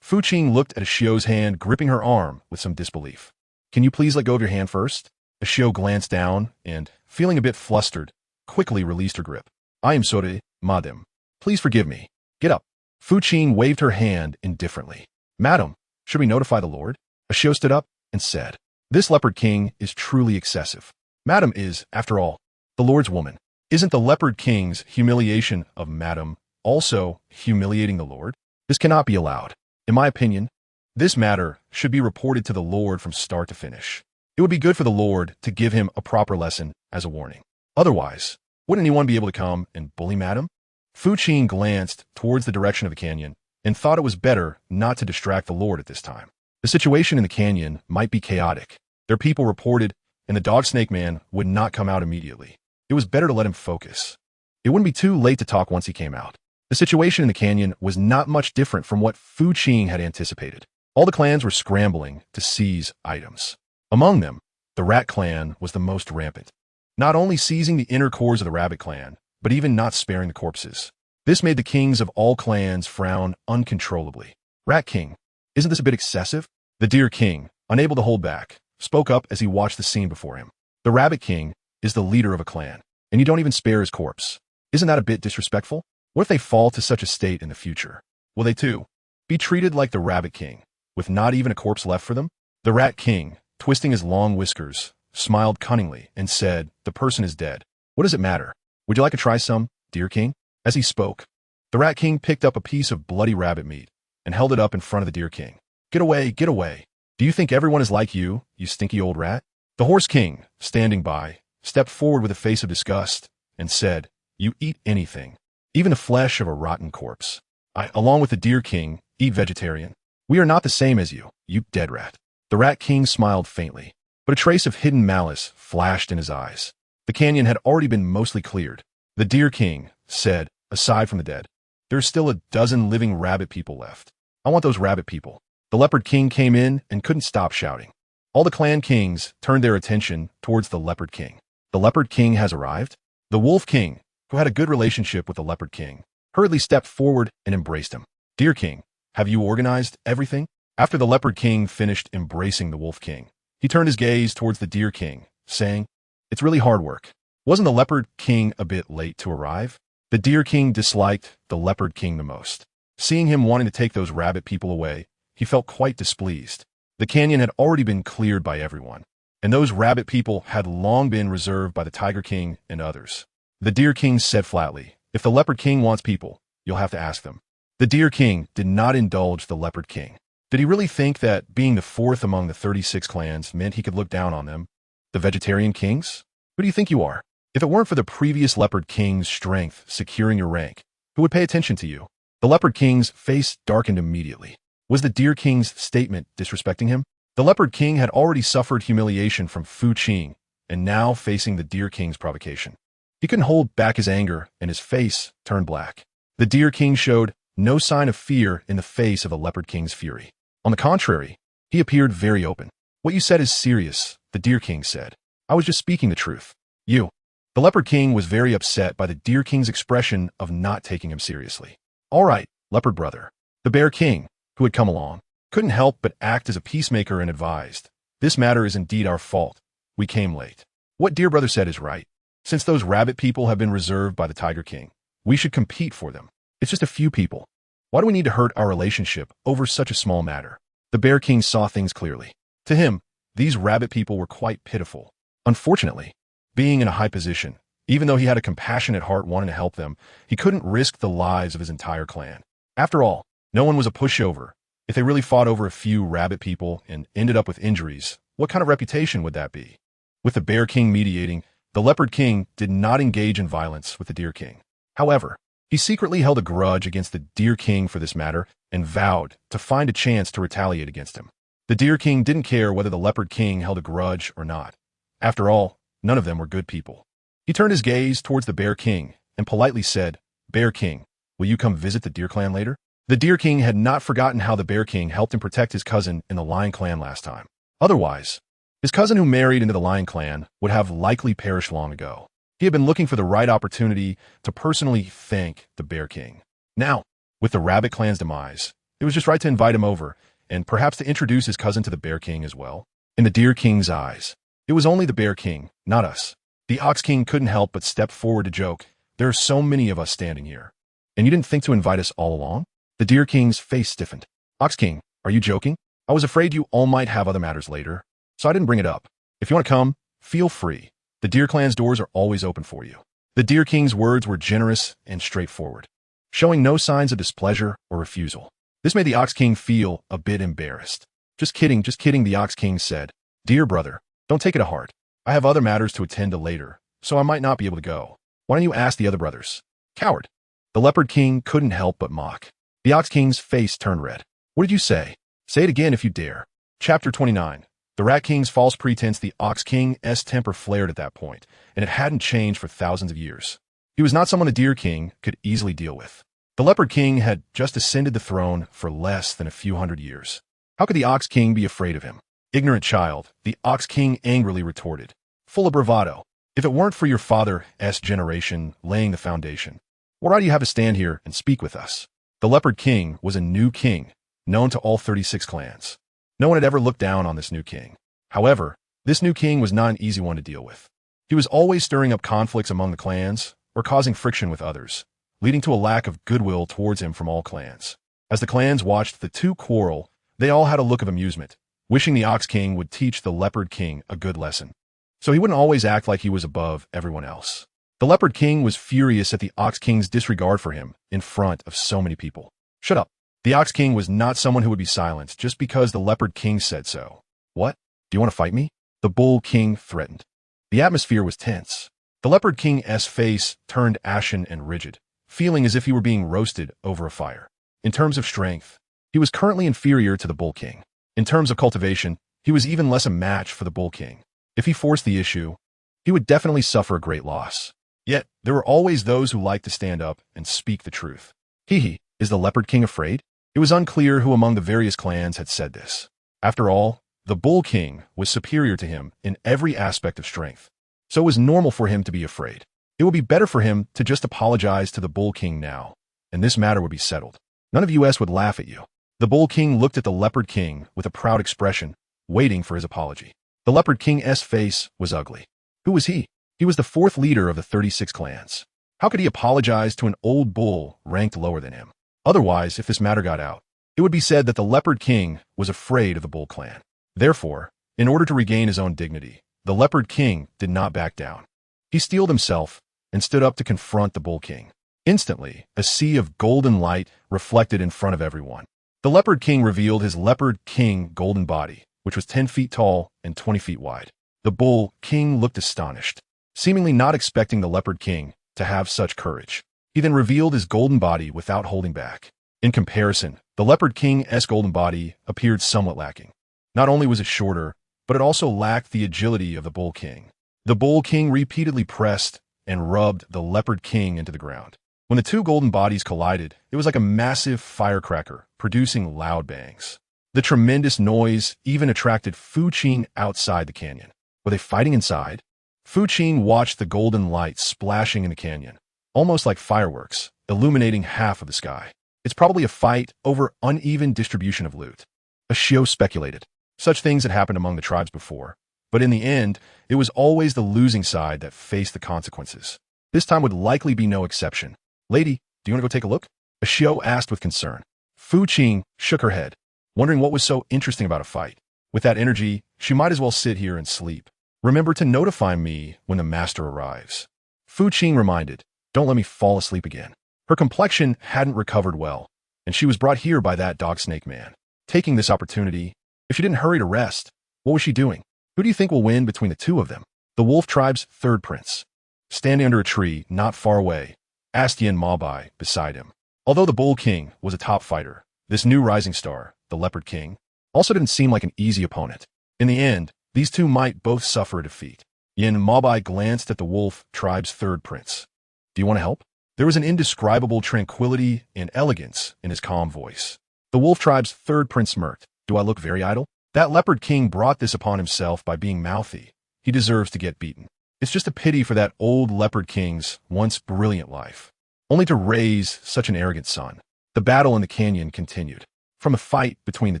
Fu Qing looked at Ashio's hand gripping her arm with some disbelief. Can you please let go of your hand first? Ashio glanced down and, feeling a bit flustered, quickly released her grip. I am sorry, madam. Please forgive me. Get up. Fu Qing waved her hand indifferently. Madam, should we notify the Lord? Ashio stood up and said, This Leopard King is truly excessive. Madam is, after all, the Lord's woman. Isn't the Leopard King's humiliation of Madam also humiliating the Lord? This cannot be allowed. In my opinion, this matter should be reported to the Lord from start to finish. It would be good for the Lord to give him a proper lesson as a warning. Otherwise, wouldn't anyone be able to come and bully Madam? Fu Qing glanced towards the direction of the canyon and thought it was better not to distract the Lord at this time. The situation in the canyon might be chaotic. Their people reported, and the Dog Snake Man would not come out immediately. It was better to let him focus. It wouldn't be too late to talk once he came out. The situation in the canyon was not much different from what Fu Qing had anticipated. All the clans were scrambling to seize items. Among them, the Rat Clan was the most rampant, not only seizing the inner cores of the Rabbit Clan, but even not sparing the corpses. This made the kings of all clans frown uncontrollably. Rat King, isn't this a bit excessive? The Deer King, unable to hold back, spoke up as he watched the scene before him. The Rabbit King is the leader of a clan, and you don't even spare his corpse. Isn't that a bit disrespectful? What if they fall to such a state in the future? Will they too be treated like the Rabbit King, with not even a corpse left for them? The Rat King, twisting his long whiskers, smiled cunningly and said, The person is dead. What does it matter? Would you like to try some, Deer King? As he spoke, the Rat King picked up a piece of bloody rabbit meat and held it up in front of the Deer King. Get away, get away. Do you think everyone is like you stinky old rat? The Horse King, standing by, stepped forward with a face of disgust and said, You eat anything, even the flesh of a rotten corpse. I, along with the Deer King, eat vegetarian. We are not the same as you dead rat. The Rat King smiled faintly, but a trace of hidden malice flashed in his eyes. The canyon had already been mostly cleared. The Deer King said, Aside from the dead, there's still a dozen living rabbit people left. I want those rabbit people. The Leopard King came in and couldn't stop shouting. All the clan kings turned their attention towards the Leopard King. The Leopard King has arrived? The Wolf King, who had a good relationship with the Leopard King, hurriedly stepped forward and embraced him. Deer King, have you organized everything? After the Leopard King finished embracing the Wolf King, he turned his gaze towards the Deer King, saying, It's really hard work. Wasn't the Leopard King a bit late to arrive? The Deer King disliked the Leopard King the most. Seeing him wanting to take those rabbit people away, he felt quite displeased. The canyon had already been cleared by everyone, and those rabbit people had long been reserved by the Tiger King and others. The Deer King said flatly, If the Leopard King wants people, you'll have to ask them. The Deer King did not indulge the Leopard King. Did he really think that being the fourth among the 36 clans meant he could look down on them? The Vegetarian Kings? Who do you think you are? If it weren't for the previous Leopard King's strength securing your rank, who would pay attention to you? The Leopard King's face darkened immediately. Was the Deer King's statement disrespecting him? The Leopard King had already suffered humiliation from Fu Qing, and now facing the Deer King's provocation. He couldn't hold back his anger, and his face turned black. The Deer King showed no sign of fear in the face of the Leopard King's fury. On the contrary, he appeared very open. What you said is serious, the Deer King said. I was just speaking the truth. You. The Leopard King was very upset by the Deer King's expression of not taking him seriously. All right, Leopard Brother. The Bear King, who had come along, couldn't help but act as a peacemaker and advised, This matter is indeed our fault. We came late. What Deer Brother said is right. Since those rabbit people have been reserved by the Tiger King, we should compete for them. It's just a few people. Why do we need to hurt our relationship over such a small matter? The Bear King saw things clearly. To him, these rabbit people were quite pitiful. Unfortunately, being in a high position, even though he had a compassionate heart wanting to help them, he couldn't risk the lives of his entire clan. After all, no one was a pushover. If they really fought over a few rabbit people and ended up with injuries, what kind of reputation would that be? With the Bear King mediating, the Leopard King did not engage in violence with the Deer King. However, he secretly held a grudge against the Deer King for this matter and vowed to find a chance to retaliate against him. The Deer King didn't care whether the Leopard King held a grudge or not. After all, none of them were good people. He turned his gaze towards the Bear King and politely said, "Bear King, will you come visit the Deer Clan later?" The Deer King had not forgotten how the Bear King helped him protect his cousin in the Lion Clan last time. Otherwise, his cousin who married into the Lion Clan would have likely perished long ago. He had been looking for the right opportunity to personally thank the Bear King. Now, with the Rabbit Clan's demise, it was just right to invite him over and perhaps to introduce his cousin to the Bear King as well. In the Deer King's eyes, it was only the Bear King, not us. The Ox King couldn't help but step forward to joke, "There are so many of us standing here. And you didn't think to invite us all along?" The Deer King's face stiffened. "Ox King, are you joking? I was afraid you all might have other matters later, so I didn't bring it up. If you want to come, feel free. The Deer Clan's doors are always open for you." The Deer King's words were generous and straightforward, showing no signs of displeasure or refusal. This made the Ox King feel a bit embarrassed. Just kidding, the Ox King said. "Dear brother, don't take it to heart. I have other matters to attend to later, so I might not be able to go. Why don't you ask the other brothers?" "Coward." The Leopard King couldn't help but mock. The Ox King's face turned red. "What did you say? Say it again if you dare." Chapter 29. The Rat King's false pretense. The Ox King's temper flared at that point, and it hadn't changed for thousands of years. He was not someone the Deer King could easily deal with. The Leopard King had just ascended the throne for less than a few hundred years. How could the Ox King be afraid of him? "Ignorant child," the Ox King angrily retorted, full of bravado. "If it weren't for your father's generation laying the foundation, what right do you have to stand here and speak with us?" The Leopard King was a new king, known to all 36 clans. No one had ever looked down on this new king. However, this new king was not an easy one to deal with. He was always stirring up conflicts among the clans or causing friction with others, leading to a lack of goodwill towards him from all clans. As the clans watched the two quarrel, they all had a look of amusement, wishing the Ox King would teach the Leopard King a good lesson, so he wouldn't always act like he was above everyone else. The Leopard King was furious at the Ox King's disregard for him in front of so many people. "Shut up." The Ox King was not someone who would be silenced just because the Leopard King said so. "What? Do you want to fight me?" the Bull King threatened. The atmosphere was tense. The Leopard King's face turned ashen and rigid, feeling as if he were being roasted over a fire. In terms of strength, he was currently inferior to the Bull King. In terms of cultivation, he was even less a match for the Bull King. If he forced the issue, he would definitely suffer a great loss. Yet, there were always those who liked to stand up and speak the truth. Is the Leopard King afraid? It was unclear who among the various clans had said this. After all, the Bull King was superior to him in every aspect of strength, so it was normal for him to be afraid. It would be better for him to just apologize to the Bull King now, and this matter would be settled. None of us would laugh at you. The Bull King looked at the Leopard King with a proud expression, waiting for his apology. The Leopard King's face was ugly. Who was he? He was the fourth leader of the 36 clans. How could he apologize to an old bull ranked lower than him? Otherwise, if this matter got out, it would be said that the Leopard King was afraid of the Bull Clan. Therefore, in order to regain his own dignity, the Leopard King did not back down. He steeled himself and stood up to confront the Bull King. Instantly, a sea of golden light reflected in front of everyone. The Leopard King revealed his Leopard King golden body, which was 10 feet tall and 20 feet wide. The Bull King looked astonished, seemingly not expecting the Leopard King to have such courage. He then revealed his golden body without holding back. In comparison, the Leopard King's golden body appeared somewhat lacking. Not only was it shorter, but it also lacked the agility of the Bull King. The Bull King repeatedly pressed and rubbed the Leopard King into the ground. When the two golden bodies collided, it was like a massive firecracker, producing loud bangs. The tremendous noise even attracted Qing outside the canyon. Were they fighting inside? Qing watched the golden light splashing in the canyon, almost like fireworks, illuminating half of the sky. It's probably a fight over uneven distribution of loot. Ashio speculated. Such things had happened among the tribes before, but in the end, it was always the losing side that faced the consequences. This time would likely be no exception. "Lady, do you want to go take a look?" Ashio asked with concern. Qing shook her head, wondering what was so interesting about a fight. With that energy, she might as well sit here and sleep. Remember to notify me when the master arrives. Fu Qing reminded, don't let me fall asleep again. Her complexion hadn't recovered well, and she was brought here by that dog snake man. Taking this opportunity, if she didn't hurry to rest, what was she doing? Who do you think will win between the two of them? The wolf tribe's third prince. Standing under a tree not far away, asked Yin Mabai beside him. Although the Bull King was a top fighter, this new rising star, the Leopard King, also didn't seem like an easy opponent. In the end, these two might both suffer a defeat. Yin Mabai glanced at the wolf tribe's third prince. Do you want to help? There was an indescribable tranquility and elegance in his calm voice. The wolf tribe's third prince smirked. Do I look very idle? That Leopard King brought this upon himself by being mouthy. He deserves to get beaten. It's just a pity for that old Leopard King's once brilliant life, only to raise such an arrogant son. The battle in the canyon continued. From a fight between the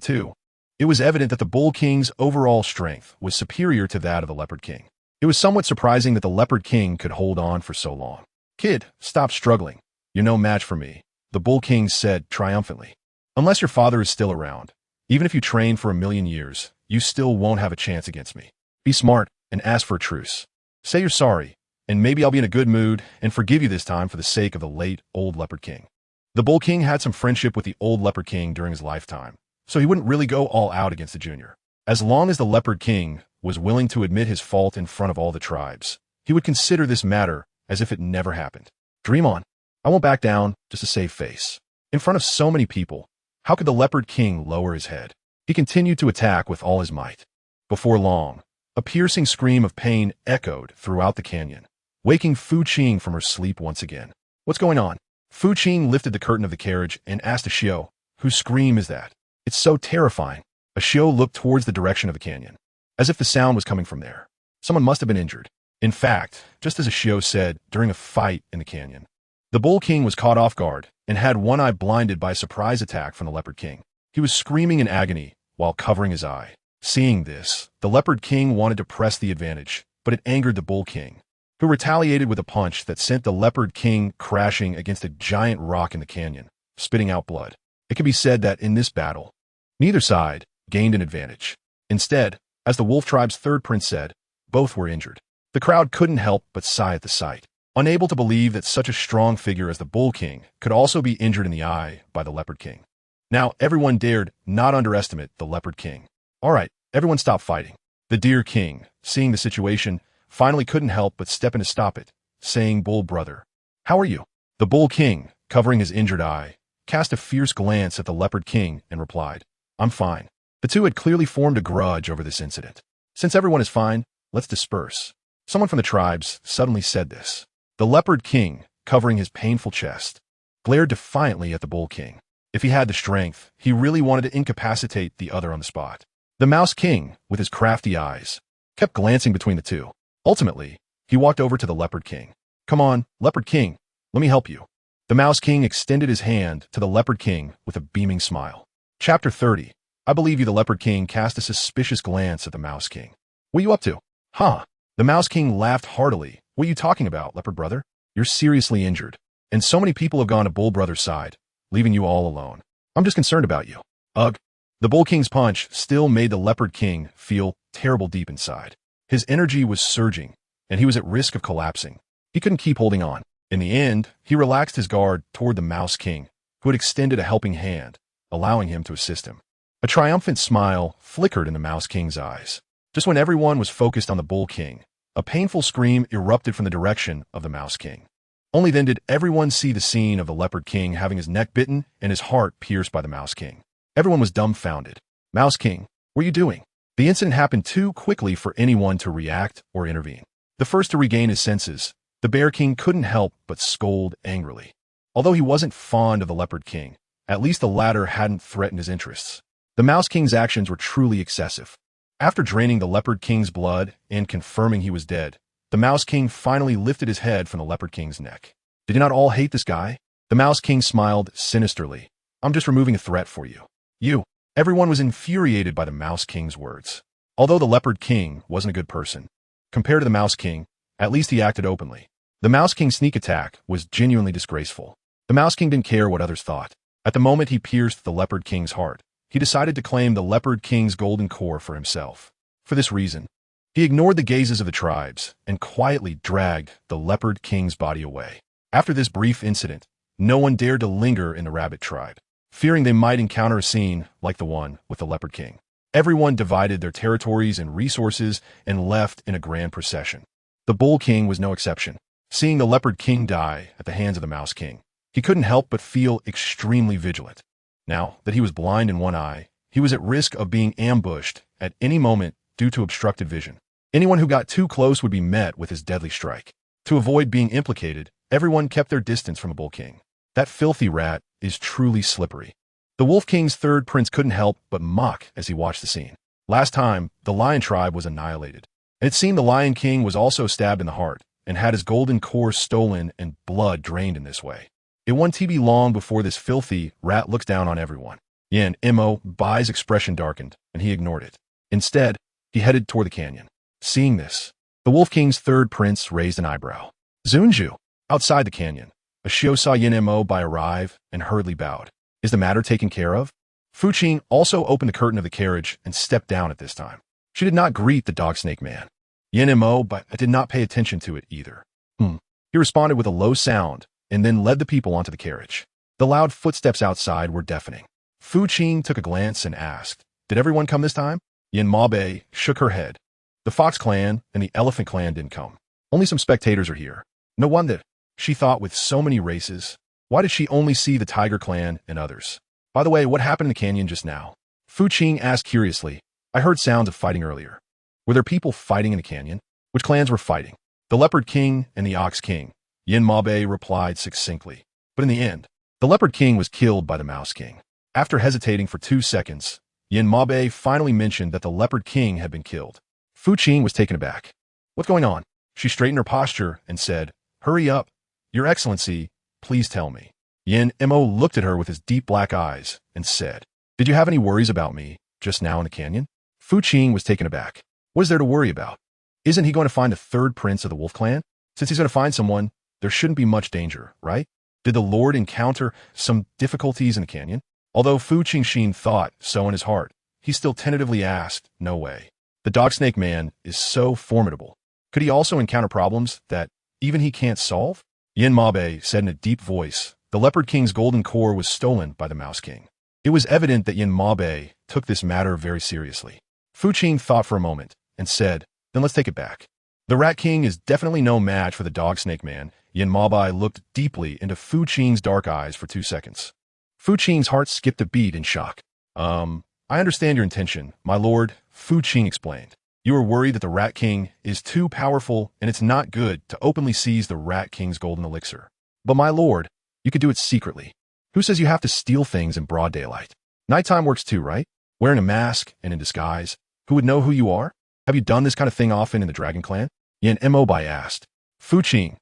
two, it was evident that the Bull King's overall strength was superior to that of the Leopard King. It was somewhat surprising that the Leopard King could hold on for so long. Kid, stop struggling. You're no match for me, the Bull King said triumphantly. Unless your father is still around, even if you train for 1,000,000 years, you still won't have a chance against me. Be smart and ask for a truce. Say you're sorry, and maybe I'll be in a good mood and forgive you this time for the sake of the late old Leopard King. The Bull King had some friendship with the old Leopard King during his lifetime, so he wouldn't really go all out against the junior. As long as the Leopard King was willing to admit his fault in front of all the tribes, he would consider this matter as if it never happened. Dream on. I won't back down just to save face. In front of so many people, how could the Leopard King lower his head? He continued to attack with all his might. Before long, a piercing scream of pain echoed throughout the canyon, waking Fu Qing from her sleep once again. What's going on? Fu Qing lifted the curtain of the carriage and asked Ashio, whose scream is that? It's so terrifying. Ashio looked towards the direction of the canyon, as if the sound was coming from there. Someone must have been injured. In fact, just as Ashio said during a fight in the canyon, the Bull King was caught off guard and had one eye blinded by a surprise attack from the Leopard King. He was screaming in agony while covering his eye. Seeing this, the Leopard King wanted to press the advantage, but it angered the Bull King, who retaliated with a punch that sent the Leopard King crashing against a giant rock in the canyon, spitting out blood. It can be said that in this battle, neither side gained an advantage. Instead, as the Wolf Tribe's third prince said, both were injured. The crowd couldn't help but sigh at the sight, unable to believe that such a strong figure as the Bull King could also be injured in the eye by the Leopard King. Now, everyone dared not underestimate the Leopard King. All right, everyone stop fighting. The Deer King, seeing the situation, finally couldn't help but step in to stop it, saying, Bull brother, how are you? The Bull King, covering his injured eye, cast a fierce glance at the Leopard King and replied, I'm fine. The two had clearly formed a grudge over this incident. Since everyone is fine, let's disperse. Someone from the tribes suddenly said this. The Leopard King, covering his painful chest, glared defiantly at the Bull King. If he had the strength, he really wanted to incapacitate the other on the spot. The Mouse King, with his crafty eyes, kept glancing between the two. Ultimately, he walked over to the Leopard King. Come on, Leopard King, let me help you. The Mouse King extended his hand to the Leopard King with a beaming smile. Chapter 30. I believe you. The Leopard King cast a suspicious glance at the Mouse King. What are you up to? Huh? The Mouse King laughed heartily. What are you talking about, Leopard brother? You're seriously injured, and so many people have gone to Bull brother's side, leaving you all alone. I'm just concerned about you. Ugh. The Bull King's punch still made the Leopard King feel terrible deep inside. His energy was surging, and he was at risk of collapsing. He couldn't keep holding on. In the end, he relaxed his guard toward the Mouse King, who had extended a helping hand, allowing him to assist him. A triumphant smile flickered in the Mouse King's eyes. Just when everyone was focused on the Bull King, a painful scream erupted from the direction of the Mouse King. Only then did everyone see the scene of the Leopard King having his neck bitten and his heart pierced by the Mouse King. Everyone was dumbfounded. Mouse King, what are you doing? The incident happened too quickly for anyone to react or intervene. The first to regain his senses, the Bear King couldn't help but scold angrily. Although he wasn't fond of the Leopard King, at least the latter hadn't threatened his interests. The Mouse King's actions were truly excessive. After draining the Leopard King's blood and confirming he was dead, the Mouse King finally lifted his head from the Leopard King's neck. Did you not all hate this guy? The Mouse King smiled sinisterly. I'm just removing a threat for you. You. Everyone was infuriated by the Mouse King's words. Although the Leopard King wasn't a good person, compared to the Mouse King, at least he acted openly. The Mouse King's sneak attack was genuinely disgraceful. The Mouse King didn't care what others thought. At the moment he pierced the Leopard King's heart, he decided to claim the Leopard King's golden core for himself. For this reason, he ignored the gazes of the tribes and quietly dragged the Leopard King's body away. After this brief incident, no one dared to linger in the rabbit tribe, fearing they might encounter a scene like the one with the Leopard King. Everyone divided their territories and resources and left in a grand procession. The Bull King was no exception. Seeing the Leopard King die at the hands of the Mouse King, he couldn't help but feel extremely vigilant. Now that he was blind in one eye, he was at risk of being ambushed at any moment due to obstructed vision. Anyone who got too close would be met with his deadly strike. To avoid being implicated, everyone kept their distance from the Bull King. That filthy rat is truly slippery. The Wolf King's third prince couldn't help but mock as he watched the scene. Last time, the Lion tribe was annihilated, and it seemed the Lion King was also stabbed in the heart and had his golden core stolen and blood drained in this way. It won't be long before this filthy rat looks down on everyone. Yan Mo Bai's expression darkened, and he ignored it. Instead, he headed toward the canyon. Seeing this, the Wolf King's third prince raised an eyebrow. Zunju, outside the canyon, Ashio saw Yan Mo Bai arrive and hurriedly bowed. Is the matter taken care of? Fu Qing also opened the curtain of the carriage and stepped down at this time. She did not greet the dog snake man. Yan Mo Bai did not pay attention to it either. He responded with a low sound and then led the people onto the carriage. The loud footsteps outside were deafening. Fu Qing took a glance and asked, "Did everyone come this time?" Yan Ma Bai shook her head. The Fox clan and the Elephant clan didn't come. Only some spectators are here. No wonder, she thought, with so many races. Why did she only see the Tiger clan and others? By the way, what happened in the canyon just now? Fu Qing asked curiously. I heard sounds of fighting earlier. Were there people fighting in the canyon? Which clans were fighting? The Leopard King and the Ox King. Yan Ma Bai replied succinctly. But in the end, the Leopard King was killed by the Mouse King. After hesitating for 2 seconds, Yan Ma Bai finally mentioned that the Leopard King had been killed. Fu Qing was taken aback. What's going on? She straightened her posture and said, Hurry up. Your Excellency, please tell me. Yan Mo looked at her with his deep black eyes and said, Did you have any worries about me just now in the canyon? Fu Qing was taken aback. What is there to worry about? Isn't he going to find a third prince of the Wolf clan? Since he's going to find someone, there shouldn't be much danger, right? Did the Lord encounter some difficulties in the canyon? Although Fu Qingxin thought so in his heart, he still tentatively asked, No way. The dog snake man is so formidable. Could he also encounter problems that even he can't solve? Yan Ma Bai said in a deep voice, the Leopard King's golden core was stolen by the Mouse King. It was evident that Yan Ma Bai took this matter very seriously. Fu Qing thought for a moment and said, Then let's take it back. The Rat King is definitely no match for the dog snake man. Yan Ma Bai looked deeply into Fu Qing's dark eyes for 2 seconds. Fu Qing's heart skipped a beat in shock. I understand your intention, my lord, Fu Qing explained. You are worried that the Rat King is too powerful and it's not good to openly seize the Rat King's golden elixir. But my lord, you could do it secretly. Who says you have to steal things in broad daylight? Nighttime works too, right? Wearing a mask and in disguise. Who would know who you are? Have you done this kind of thing often in the Dragon Clan? Yan Mo Bai asked. Fu Qing.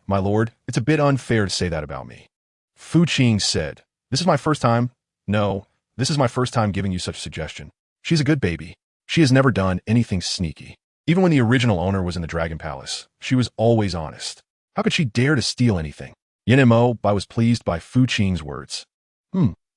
My lord, it's a bit unfair to say that about me. Fu Qing said, This is my first time. No, this is my first time giving you such a suggestion. She's a good baby. She has never done anything sneaky. Even when the original owner was in the Dragon Palace, she was always honest. How could she dare to steal anything? Yan Mo Bai was pleased by Fu Qing's words.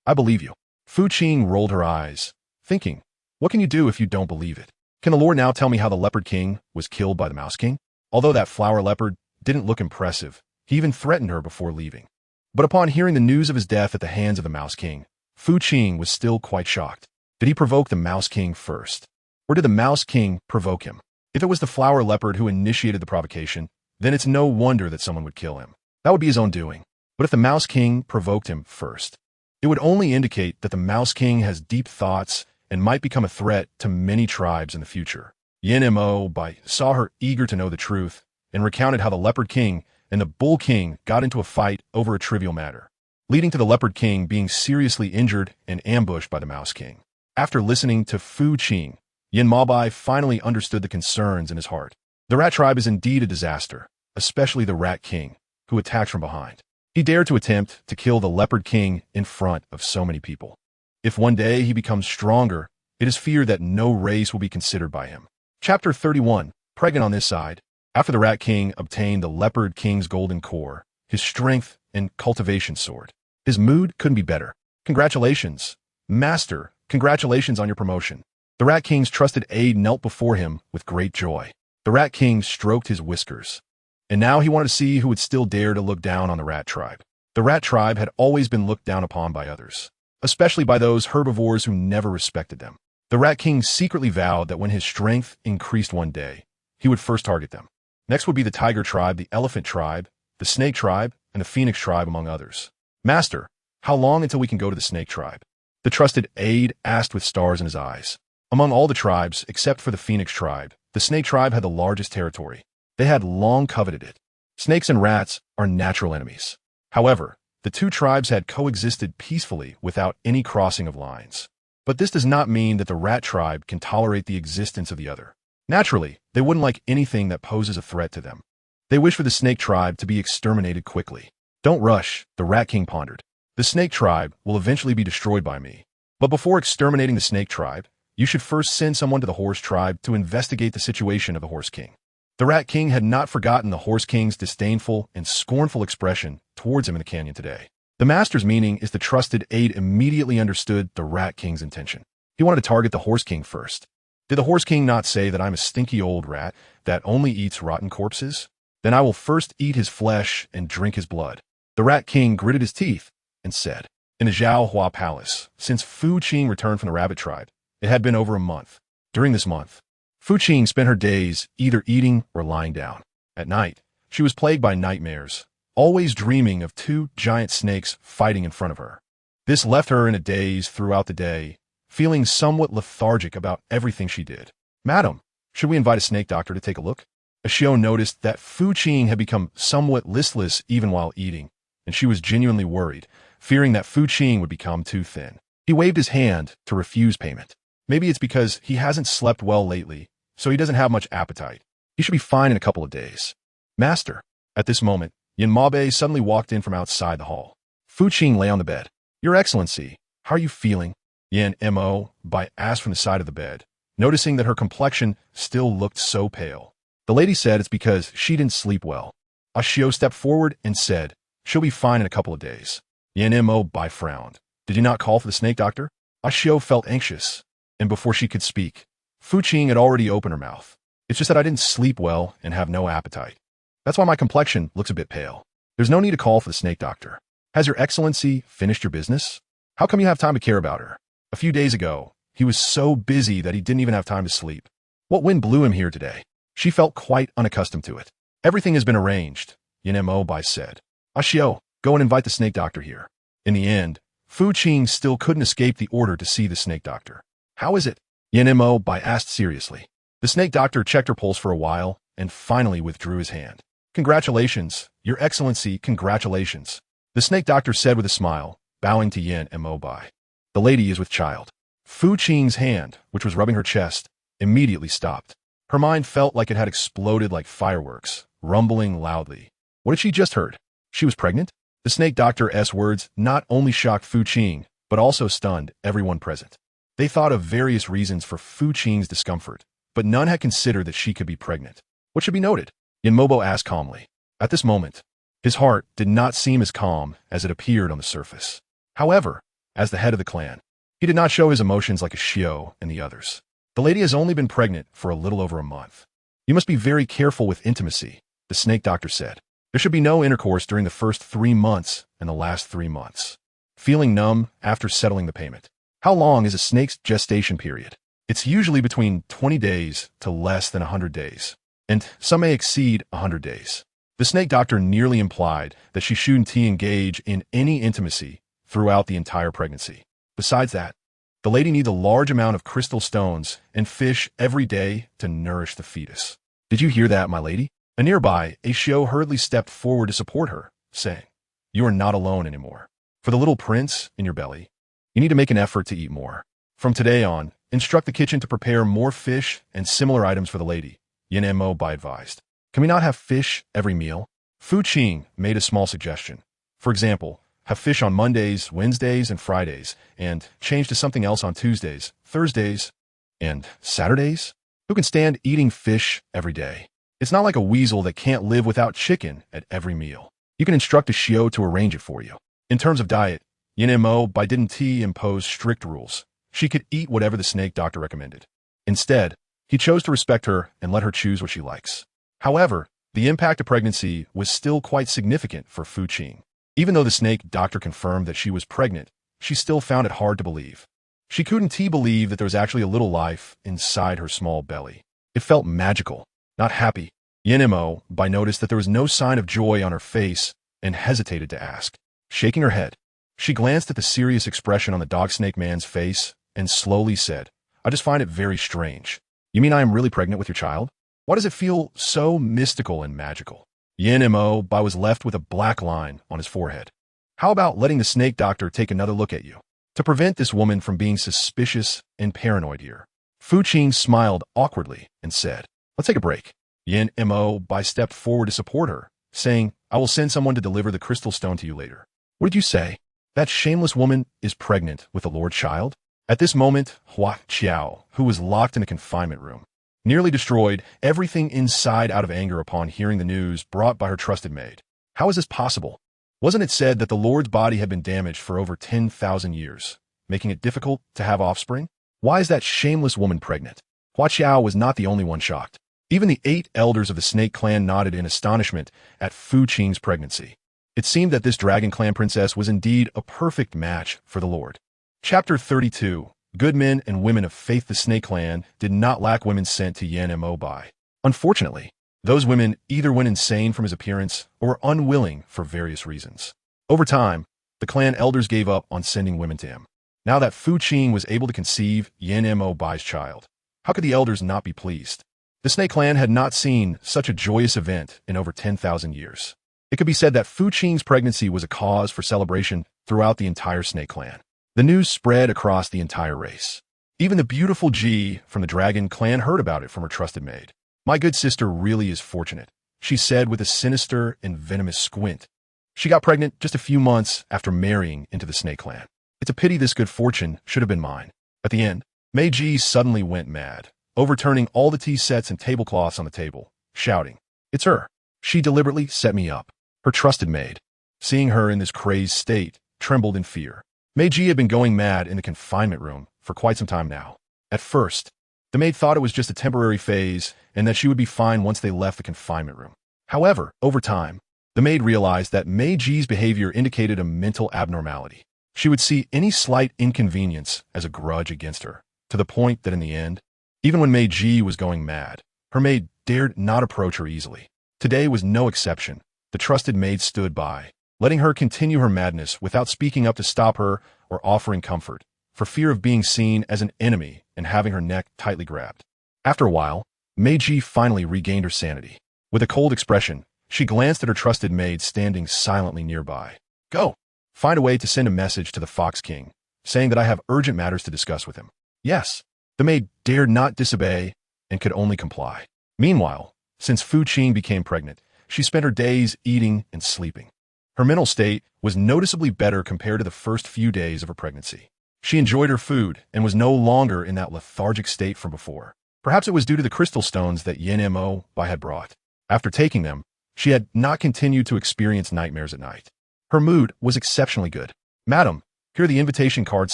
I believe you. Fu Qing rolled her eyes, thinking, what can you do if you don't believe it? Can the lord now tell me how the Leopard King was killed by the Mouse King? Although that flower leopard didn't look impressive, he even threatened her before leaving. But upon hearing the news of his death at the hands of the Mouse King, Fu Qing was still quite shocked. Did he provoke the Mouse King first? Or did the Mouse King provoke him? If it was the flower leopard who initiated the provocation, then it's no wonder that someone would kill him. That would be his own doing. But if the Mouse King provoked him first, it would only indicate that the Mouse King has deep thoughts and might become a threat to many tribes in the future. Yan Mo Bai saw her eager to know the truth and recounted how the Leopard King and the Bull King got into a fight over a trivial matter, leading to the Leopard King being seriously injured and ambushed by the Mouse King. After listening to Fu Qing, Yan Ma Bai finally understood the concerns in his heart. The Rat tribe is indeed a disaster, especially the Rat King, who attacked from behind. He dared to attempt to kill the Leopard King in front of so many people. If one day he becomes stronger, it is feared that no race will be considered by him. Chapter 31, Pregnant on this side. After the Rat King obtained the Leopard King's golden core, his strength and cultivation soared. His mood couldn't be better. Congratulations, Master, Congratulations on your promotion. The Rat King's trusted aide knelt before him with great joy. The Rat King stroked his whiskers. And now he wanted to see who would still dare to look down on the Rat Tribe. The Rat Tribe had always been looked down upon by others, especially by those herbivores who never respected them. The Rat King secretly vowed that when his strength increased one day, he would first target them. Next would be the Tiger Tribe, the Elephant Tribe, the Snake Tribe, and the Phoenix Tribe, among others. Master, how long until we can go to the Snake Tribe? The trusted aide asked with stars in his eyes. Among all the tribes, except for the Phoenix Tribe, the Snake Tribe had the largest territory. They had long coveted it. Snakes and rats are natural enemies. However, the two tribes had coexisted peacefully without any crossing of lines. But this does not mean that the Rat Tribe can tolerate the existence of the other. Naturally, they wouldn't like anything that poses a threat to them. They wish for the Snake Tribe to be exterminated quickly. Don't rush, the Rat King pondered. The Snake Tribe will eventually be destroyed by me. But before exterminating the Snake Tribe, you should first send someone to the Horse Tribe to investigate the situation of the Horse King. The Rat King had not forgotten the Horse King's disdainful and scornful expression towards him in the canyon today. The Master's meaning is the trusted aide immediately understood the Rat King's intention. He wanted to target the Horse King first. Did the Horse King not say that I'm a stinky old rat that only eats rotten corpses? Then I will first eat his flesh and drink his blood. The Rat King gritted his teeth and said, in the Zhaohua Palace, since Fu Qing returned from the Rabbit Tribe, it had been over a month. During this month, Fu Qing spent her days either eating or lying down. At night, she was plagued by nightmares, always dreaming of two giant snakes fighting in front of her. This left her in a daze throughout the day, feeling somewhat lethargic about everything she did. Madam, should we invite a snake doctor to take a look? Ashio noticed that Fu Qing had become somewhat listless even while eating, and she was genuinely worried, fearing that Fu Qing would become too thin. He waved his hand to refuse payment. Maybe it's because he hasn't slept well lately, so he doesn't have much appetite. He should be fine in a couple of days. Master. At this moment, Yin Mabe suddenly walked in from outside the hall. Fu Qing lay on the bed. Your Excellency, how are you feeling? Yin Mo Bai asked from the side of the bed, noticing that her complexion still looked so pale. The lady said it's because she didn't sleep well. Ashio stepped forward and said, she'll be fine in a couple of days. Yin Mo Bai frowned. Did you not call for the snake doctor? Ashio felt anxious, and before she could speak, Fu Qing had already opened her mouth. It's just that I didn't sleep well and have no appetite. That's why my complexion looks a bit pale. There's no need to call for the snake doctor. Has your Excellency finished your business? How come you have time to care about her? A few days ago, he was so busy that he didn't even have time to sleep. What wind blew him here today? She felt quite unaccustomed to it. Everything has been arranged, Yin Mo Bai said. Ashio, go and invite the snake doctor here. In the end, Fu Qing still couldn't escape the order to see the snake doctor. How is it? Yin Mo Bai asked seriously. The snake doctor checked her pulse for a while and finally withdrew his hand. Congratulations, Your Excellency, congratulations. The snake doctor said with a smile, bowing to Yin Mo Bai. The lady is with child. Fu Qing's hand, which was rubbing her chest, immediately stopped. Her mind felt like it had exploded like fireworks, rumbling loudly. What had she just heard? She was pregnant? The snake doctor's words not only shocked Fu Qing, but also stunned everyone present. They thought of various reasons for Fu Qing's discomfort, but none had considered that she could be pregnant. What should be noted? Yin Mobo asked calmly. At this moment, his heart did not seem as calm as it appeared on the surface. However, as the head of the clan, he did not show his emotions like Ashio and the others. The lady has only been pregnant for a little over a month. You must be very careful with intimacy, the snake doctor said. There should be no intercourse during the first 3 months and the last 3 months. Feeling numb after settling the payment. How long is a snake's gestation period? It's usually between 20 days to less than 100 days, and some may exceed 100 days. The snake doctor nearly implied that she shouldn't engage in any intimacy throughout the entire pregnancy. Besides that, the lady needs a large amount of crystal stones and fish every day to nourish the fetus. Did you hear that, my lady? A nearby, Ashio hurriedly stepped forward to support her, saying, you are not alone anymore. For the little prince in your belly, you need to make an effort to eat more. From today on, instruct the kitchen to prepare more fish and similar items for the lady, Yin Mo Bai advised. Can we not have fish every meal? Fu Qing made a small suggestion. For example, have fish on Mondays, Wednesdays, and Fridays, and change to something else on Tuesdays, Thursdays, and Saturdays? Who can stand eating fish every day? It's not like a weasel that can't live without chicken at every meal. You can instruct a Shio to arrange it for you. In terms of diet, Yin Mo Bai didn't impose strict rules. she could eat whatever the snake doctor recommended. Instead, he chose to respect her and let her choose what she likes. However, the impact of pregnancy was still quite significant for Fu Qing. Even though the snake doctor confirmed that she was pregnant, she still found it hard to believe. She couldn't believe that there was actually a little life inside her small belly. It felt magical, not happy. Yin Bai noticed that there was no sign of joy on her face and hesitated to ask. Shaking her head, she glanced at the serious expression on the dog snake man's face and slowly said, I just find it very strange. You mean I am really pregnant with your child? Why does it feel so mystical and magical? Yin Bai was left with a black line on his forehead. How about letting the snake doctor take another look at you? To prevent this woman from being suspicious and paranoid here. Fu Qing smiled awkwardly and said, let's take a break. Yin Bai stepped forward to support her, saying, I will send someone to deliver the crystal stone to you later. What did you say? That shameless woman is pregnant with a Lord's child? At this moment, Hua Qiao, who was locked in a confinement room, nearly destroyed everything inside out of anger upon hearing the news brought by her trusted maid. How is this possible? Wasn't it said that the Lord's body had been damaged for over 10,000 years, making it difficult to have offspring? Why is that shameless woman pregnant? Hua Qiao was not the only one shocked. Even the 8 elders of the snake clan nodded in astonishment at Fu Qing's pregnancy. It seemed that this dragon clan princess was indeed a perfect match for the Lord. Chapter 32. Good men and women of faith. The snake clan did not lack women sent to Yin Bai. Unfortunately, those women either went insane from his appearance or were unwilling for various reasons. Over time, the clan elders gave up on sending women to him. Now that Fu Qing was able to conceive Yin Bai's child, how could the elders not be pleased? The snake clan had not seen such a joyous event in over 10,000 years. It could be said that Fu Qing's pregnancy was a cause for celebration throughout the entire snake clan. The news spread across the entire race. Even the beautiful Ji from the dragon clan heard about it from her trusted maid. My good sister really is fortunate, she said with a sinister and venomous squint. She got pregnant just a few months after marrying into the snake clan. It's a pity this good fortune should have been mine. At the end, Mei Ji suddenly went mad, overturning all the tea sets and tablecloths on the table, shouting, It's her. She deliberately set me up. Her trusted maid, seeing her in this crazed state, trembled in fear. Mei Ji had been going mad in the confinement room for quite some time now. At first, the maid thought it was just a temporary phase and that she would be fine once they left the confinement room. However, over time, the maid realized that Mei Ji's behavior indicated a mental abnormality. She would see any slight inconvenience as a grudge against her, to the point that in the end, even when Mei Ji was going mad, her maid dared not approach her easily. Today was no exception. The trusted maid stood by, letting her continue her madness without speaking up to stop her or offering comfort, for fear of being seen as an enemy and having her neck tightly grabbed. After a while, Mei Ji finally regained her sanity. With a cold expression, she glanced at her trusted maid standing silently nearby. Go! Find a way to send a message to the Fox King, saying that I have urgent matters to discuss with him. Yes. The maid dared not disobey and could only comply. Meanwhile, since Fu Qing became pregnant, she spent her days eating and sleeping. Her mental state was noticeably better compared to the first few days of her pregnancy. She enjoyed her food and was no longer in that lethargic state from before. Perhaps it was due to the crystal stones that Yin Bai had brought. After taking them, she had not continued to experience nightmares at night. Her mood was exceptionally good. Madam, here are the invitation cards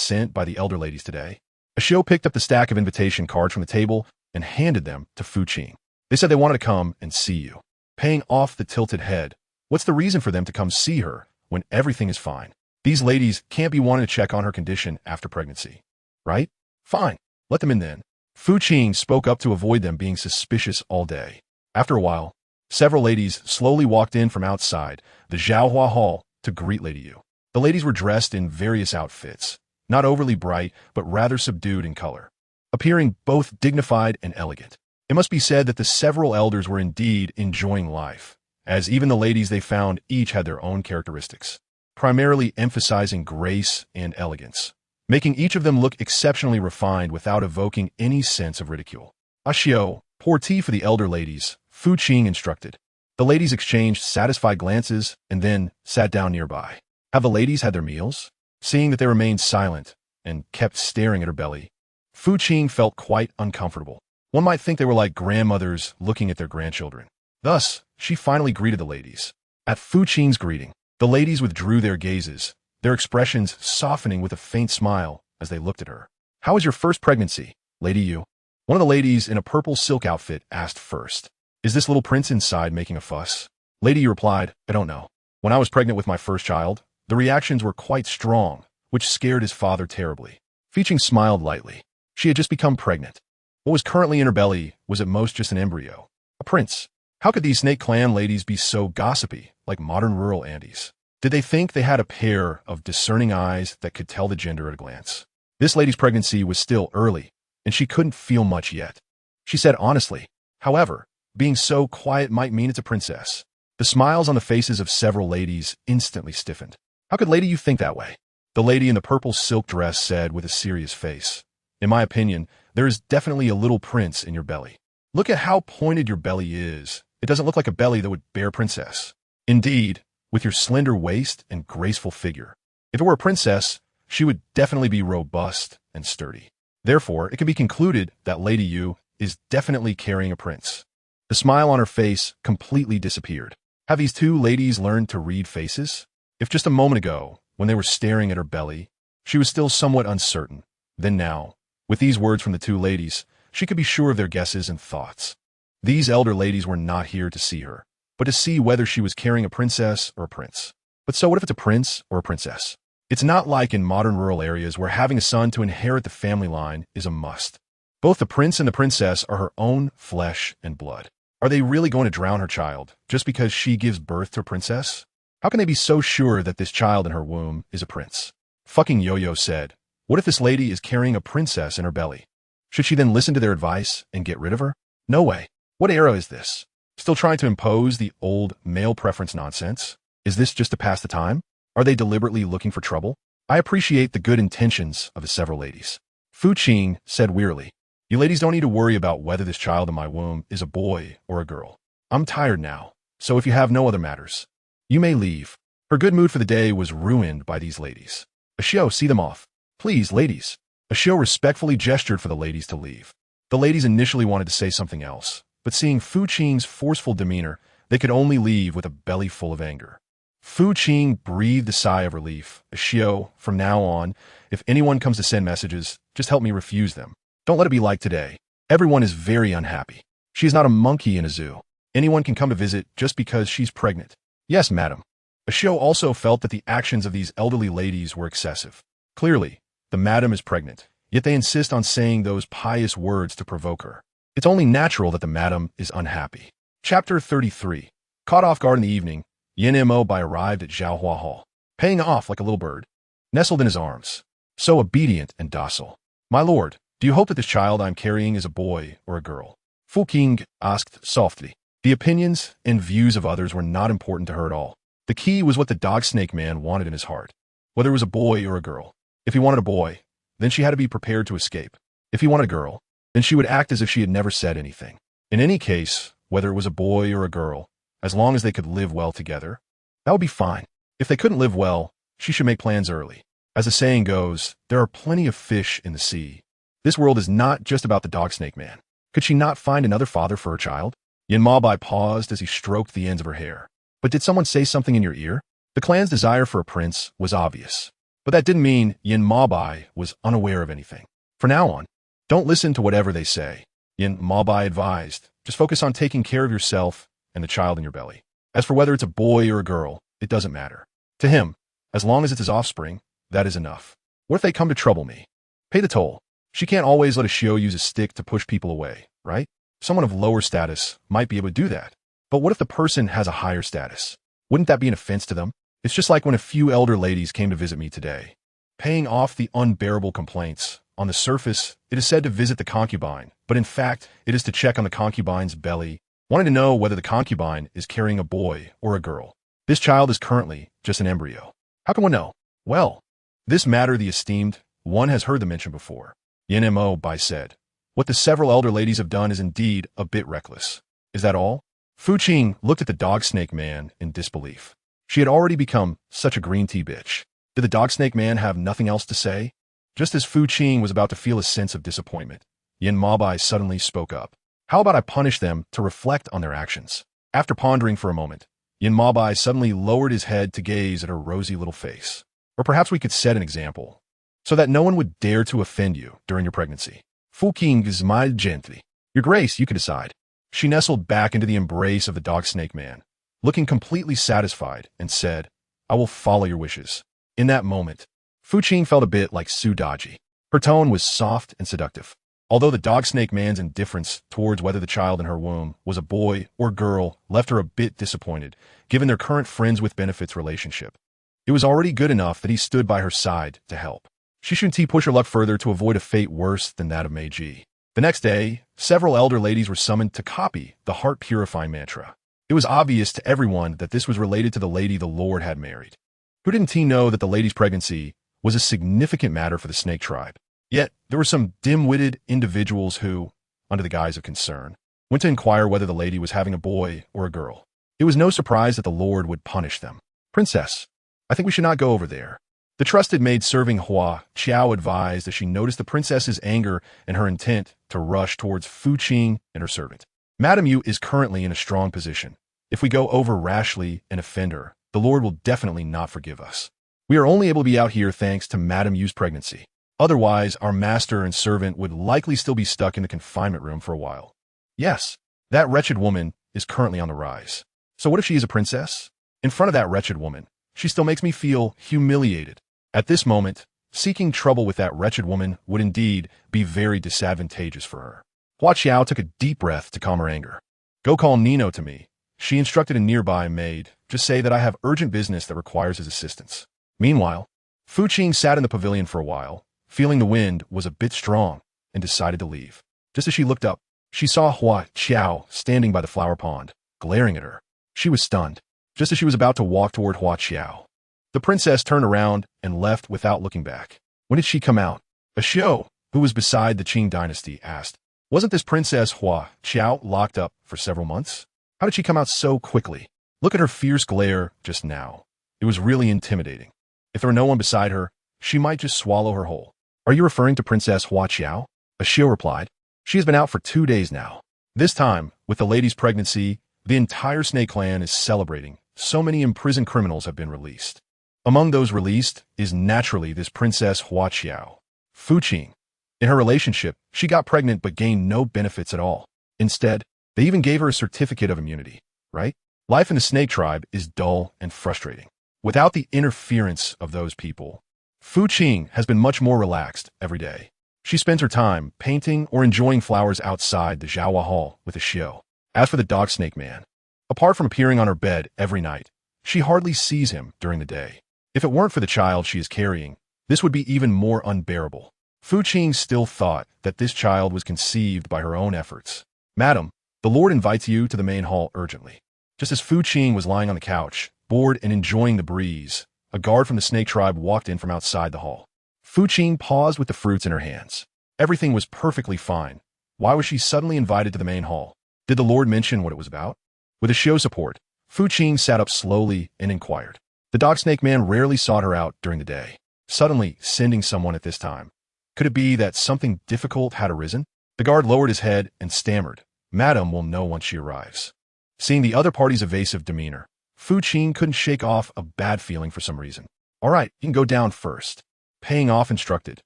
sent by the elder ladies today. Ashio picked up the stack of invitation cards from the table and handed them to Fu Qing. They said they wanted to come and see you. Paying off the tilted head, what's the reason for them to come see her when everything is fine? These ladies can't be wanting to check on her condition after pregnancy. Right? Fine. Let them in then. Fu Qing spoke up to avoid them being suspicious all day. After a while, several ladies slowly walked in from outside the Zhaohua Hall to greet Lady Yu. The ladies were dressed in various outfits, not overly bright, but rather subdued in color, appearing both dignified and elegant. It must be said that the several elders were indeed enjoying life, as even the ladies they found each had their own characteristics, primarily emphasizing grace and elegance, making each of them look exceptionally refined without evoking any sense of ridicule. Ashio, pour tea for the elder ladies, Fu Qing instructed. The ladies exchanged satisfied glances and then sat down nearby. Have the ladies had their meals? Seeing that they remained silent and kept staring at her belly, Fu Qing felt quite uncomfortable. One might think they were like grandmothers looking at their grandchildren. Thus, she finally greeted the ladies. At Fu Qing's greeting, the ladies withdrew their gazes, their expressions softening with a faint smile as they looked at her. How was your first pregnancy, Lady Yu? One of the ladies in a purple silk outfit asked first. Is this little prince inside making a fuss? Lady Yu replied, I don't know. When I was pregnant with my first child, the reactions were quite strong, which scared his father terribly. Qing smiled lightly. She had just become pregnant. What was currently in her belly was at most just an embryo. A prince. How could these snake clan ladies be so gossipy, like modern rural Andes? Did they think they had a pair of discerning eyes that could tell the gender at a glance? This lady's pregnancy was still early, and she couldn't feel much yet. She said honestly, however, being so quiet might mean it's a princess. The smiles on the faces of several ladies instantly stiffened. How could Lady Yu think that way? The lady in the purple silk dress said with a serious face, in my opinion, there is definitely a little prince in your belly. Look at how pointed your belly is. It doesn't look like a belly that would bear princess. Indeed, with your slender waist and graceful figure. If it were a princess, she would definitely be robust and sturdy. Therefore, it can be concluded that Lady Yu is definitely carrying a prince. The smile on her face completely disappeared. Have these two ladies learned to read faces? If just a moment ago, when they were staring at her belly, she was still somewhat uncertain, then now, with these words from the two ladies, she could be sure of their guesses and thoughts. These elder ladies were not here to see her, but to see whether she was carrying a princess or a prince. But so what if it's a prince or a princess? It's not like in modern rural areas where having a son to inherit the family line is a must. Both the prince and the princess are her own flesh and blood. Are they really going to drown her child just because she gives birth to a princess? How can they be so sure that this child in her womb is a prince? Fucking Yo-Yo said, what if this lady is carrying a princess in her belly? Should she then listen to their advice and get rid of her? No way. What era is this? Still trying to impose the old male preference nonsense? Is this just to pass the time? Are they deliberately looking for trouble? I appreciate the good intentions of the several ladies. Qing said wearily, you ladies don't need to worry about whether this child in my womb is a boy or a girl. I'm tired now, so if you have no other matters, you may leave. Her good mood for the day was ruined by these ladies. Ashio, see them off. Please, ladies. Ashio respectfully gestured for the ladies to leave. The ladies initially wanted to say something else, but seeing Qing's forceful demeanor, they could only leave with a belly full of anger. Qing breathed a sigh of relief. Ashio, from now on, if anyone comes to send messages, just help me refuse them. Don't let it be like today. Everyone is very unhappy. She is not a monkey in a zoo. Anyone can come to visit just because she's pregnant. Yes, madam. Ashio also felt that the actions of these elderly ladies were excessive. Clearly, the madam is pregnant, yet they insist on saying those pious words to provoke her. It's only natural that the madam is unhappy. Chapter 33. Caught off guard in the evening, Yin Mo Bai arrived at Zhaohua Hall, paying off like a little bird, nestled in his arms, so obedient and docile. My lord, do you hope that this child I'm carrying is a boy or a girl? Qing asked softly. The opinions and views of others were not important to her at all. The key was what the dog snake man wanted in his heart, whether it was a boy or a girl. If he wanted a boy, then she had to be prepared to escape. If he wanted a girl, then she would act as if she had never said anything. In any case, whether it was a boy or a girl, as long as they could live well together, that would be fine. If they couldn't live well, she should make plans early. As the saying goes, there are plenty of fish in the sea. This world is not just about the dog snake man. Could she not find another father for her child? Yin Mabai paused as he stroked the ends of her hair. But did someone say something in your ear? The clan's desire for a prince was obvious. But that didn't mean Yin Mabai was unaware of anything. From now on, don't listen to whatever they say. Yin Mabai advised, just focus on taking care of yourself and the child in your belly. As for whether it's a boy or a girl, it doesn't matter. To him, as long as it's his offspring, that is enough. What if they come to trouble me? Pay the toll. She can't always let a Shio use a stick to push people away, right? Someone of lower status might be able to do that. But what if the person has a higher status? Wouldn't that be an offense to them? It's just like when a few elder ladies came to visit me today. Paying off the unbearable complaints. On the surface, it is said to visit the concubine, but in fact, it is to check on the concubine's belly, wanting to know whether the concubine is carrying a boy or a girl. This child is currently just an embryo. How can one know? Well, this matter the esteemed one has heard the mention before. Yin Mo Bai said, what the several elder ladies have done is indeed a bit reckless. Is that all? Qing looked at the dog snake man in disbelief. She had already become such a green tea bitch. Did the dog snake man have nothing else to say? Just as Qing was about to feel a sense of disappointment, Yin Mabai suddenly spoke up. How about I punish them to reflect on their actions? After pondering for a moment, Yin Mabai suddenly lowered his head to gaze at her rosy little face. Or perhaps we could set an example. so that no one would dare to offend you during your pregnancy. Fu Qing smiled gently. Your Grace, you can decide. She nestled back into the embrace of the dog snake man, looking completely satisfied, and said, I will follow your wishes. In that moment, Fu Qing felt a bit like Su Daji. Her tone was soft and seductive. Although the dog snake man's indifference towards whether the child in her womb was a boy or girl left her a bit disappointed, given their current friends with benefits relationship. It was already good enough that he stood by her side to help. She shouldn't push her luck further to avoid a fate worse than that of Meiji. The next day, several elder ladies were summoned to copy the heart-purifying mantra. It was obvious to everyone that this was related to the lady the Lord had married. Who didn't he know that the lady's pregnancy was a significant matter for the snake tribe? Yet, there were some dim-witted individuals who, under the guise of concern, went to inquire whether the lady was having a boy or a girl. It was no surprise that the Lord would punish them. Princess, I think we should not go over there. The trusted maid serving Hua Qiao advised as she noticed the princess's anger and her intent to rush towards Fu Qing and her servant. Madame Yu is currently in a strong position. If we go over rashly and offend her, the Lord will definitely not forgive us. We are only able to be out here thanks to Madame Yu's pregnancy. Otherwise, our master and servant would likely still be stuck in the confinement room for a while. Yes, that wretched woman is currently on the rise. So what if she is a princess? In front of that wretched woman, she still makes me feel humiliated. At this moment, seeking trouble with that wretched woman would indeed be very disadvantageous for her. Hua Qiao took a deep breath to calm her anger. Go call Nino to me. She instructed a nearby maid. Just say that I have urgent business that requires his assistance. Meanwhile, Fu Qing sat in the pavilion for a while, feeling the wind was a bit strong, and decided to leave. Just as she looked up, she saw Hua Qiao standing by the flower pond, glaring at her. She was stunned. Just as she was about to walk toward Hua Qiao, the princess turned around and left without looking back. When did she come out? A Xiao, who was beside the Qing dynasty, asked. Wasn't this Princess Hua Qiao locked up for several months? How did she come out so quickly? Look at her fierce glare just now. It was really intimidating. If there were no one beside her, she might just swallow her whole. Are you referring to Princess Hua Qiao? A Xiao replied. She has been out for 2 days now. This time, with the lady's pregnancy, the entire snake clan is celebrating. So many imprisoned criminals have been released. Among those released is naturally this Princess Hua Qiao. Fu Qing. In her relationship, she got pregnant but gained no benefits at all. Instead, they even gave her a certificate of immunity, right? Life in the snake tribe is dull and frustrating. Without the interference of those people, Fu Qing has been much more relaxed every day. She spends her time painting or enjoying flowers outside the Zhaohua Hall with a Xiao. As for the dog snake man, apart from appearing on her bed every night, she hardly sees him during the day. If it weren't for the child she is carrying, this would be even more unbearable. Fu Qing still thought that this child was conceived by her own efforts. Madam, the Lord invites you to the main hall urgently. Just as Fu Qing was lying on the couch, bored and enjoying the breeze, a guard from the snake tribe walked in from outside the hall. Fu Qing paused with the fruits in her hands. Everything was perfectly fine. Why was she suddenly invited to the main hall? Did the Lord mention what it was about? With a show support, Fu Qing sat up slowly and inquired. The dog snake man rarely sought her out during the day. Suddenly, sending someone at this time. Could it be that something difficult had arisen? The guard lowered his head and stammered. Madam will know once she arrives. Seeing the other party's evasive demeanor, Fu Qing couldn't shake off a bad feeling for some reason. All right, you can go down first. Paying off instructed.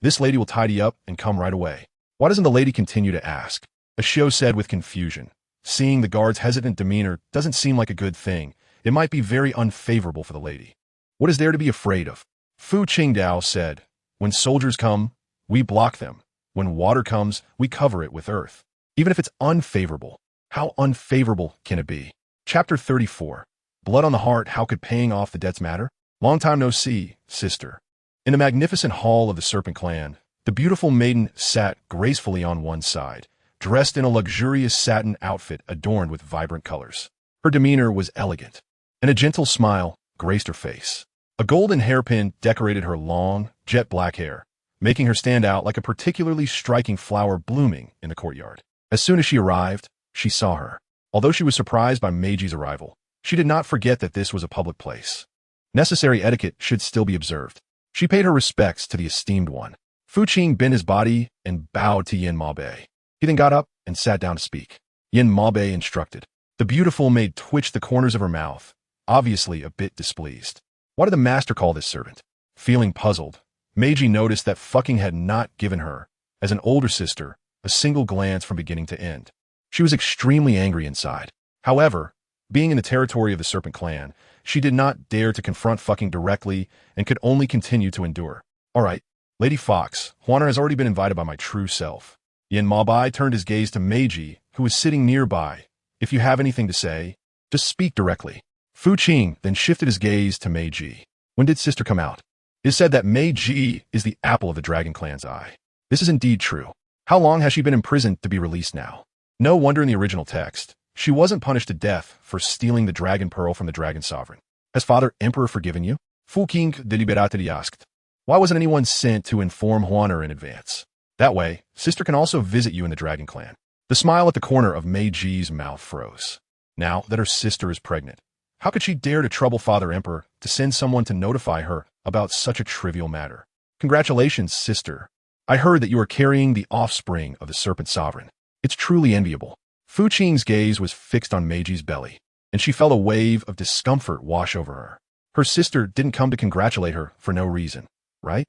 This lady will tidy up and come right away. Why doesn't the lady continue to ask? A Xiao said with confusion. Seeing the guard's hesitant demeanor doesn't seem like a good thing. It might be very unfavorable for the lady. What is there to be afraid of? Fu Qingdao said, when soldiers come, we block them. When water comes, we cover it with earth. Even if it's unfavorable, how unfavorable can it be? Chapter 34. Blood on the heart, how could paying off the debts matter? Long time no see, sister. In the magnificent hall of the Serpent Clan, the beautiful maiden sat gracefully on one side, dressed in a luxurious satin outfit adorned with vibrant colors. Her demeanor was elegant, and a gentle smile graced her face. A golden hairpin decorated her long, jet-black hair, making her stand out like a particularly striking flower blooming in the courtyard. As soon as she arrived, she saw her. Although she was surprised by Meiji's arrival, she did not forget that this was a public place. Necessary etiquette should still be observed. She paid her respects to the esteemed one. Fu Qing bent his body and bowed to Yin Maobei. He then got up and sat down to speak. Yin Maobei instructed. The beautiful maid twitched the corners of her mouth, obviously a bit displeased. Why did the master call this servant? Feeling puzzled, Meiji noticed that fucking had not given her, as an older sister, a single glance from beginning to end. She was extremely angry inside. However, being in the territory of the Serpent Clan, she did not dare to confront fucking directly and could only continue to endure. Alright, Lady Fox, Huaner has already been invited by my true self. Yin Mabai turned his gaze to Meiji, who was sitting nearby. If you have anything to say, just speak directly. Fu Qing then shifted his gaze to Meiji. When did sister come out? It is said that Meiji is the apple of the Dragon Clan's eye. This is indeed true. How long has she been imprisoned to be released now? No wonder in the original text, she wasn't punished to death for stealing the Dragon Pearl from the Dragon Sovereign. Has Father Emperor forgiven you? Fu Qing deliberately asked. Why wasn't anyone sent to inform Huaner in advance? That way, sister can also visit you in the Dragon Clan. The smile at the corner of Meiji's mouth froze. Now that her sister is pregnant, how could she dare to trouble Father Emperor to send someone to notify her about such a trivial matter? Congratulations, sister. I heard that you are carrying the offspring of the Serpent Sovereign. It's truly enviable. Fu Qing's gaze was fixed on Meiji's belly, and she felt a wave of discomfort wash over her. Her sister didn't come to congratulate her for no reason, right?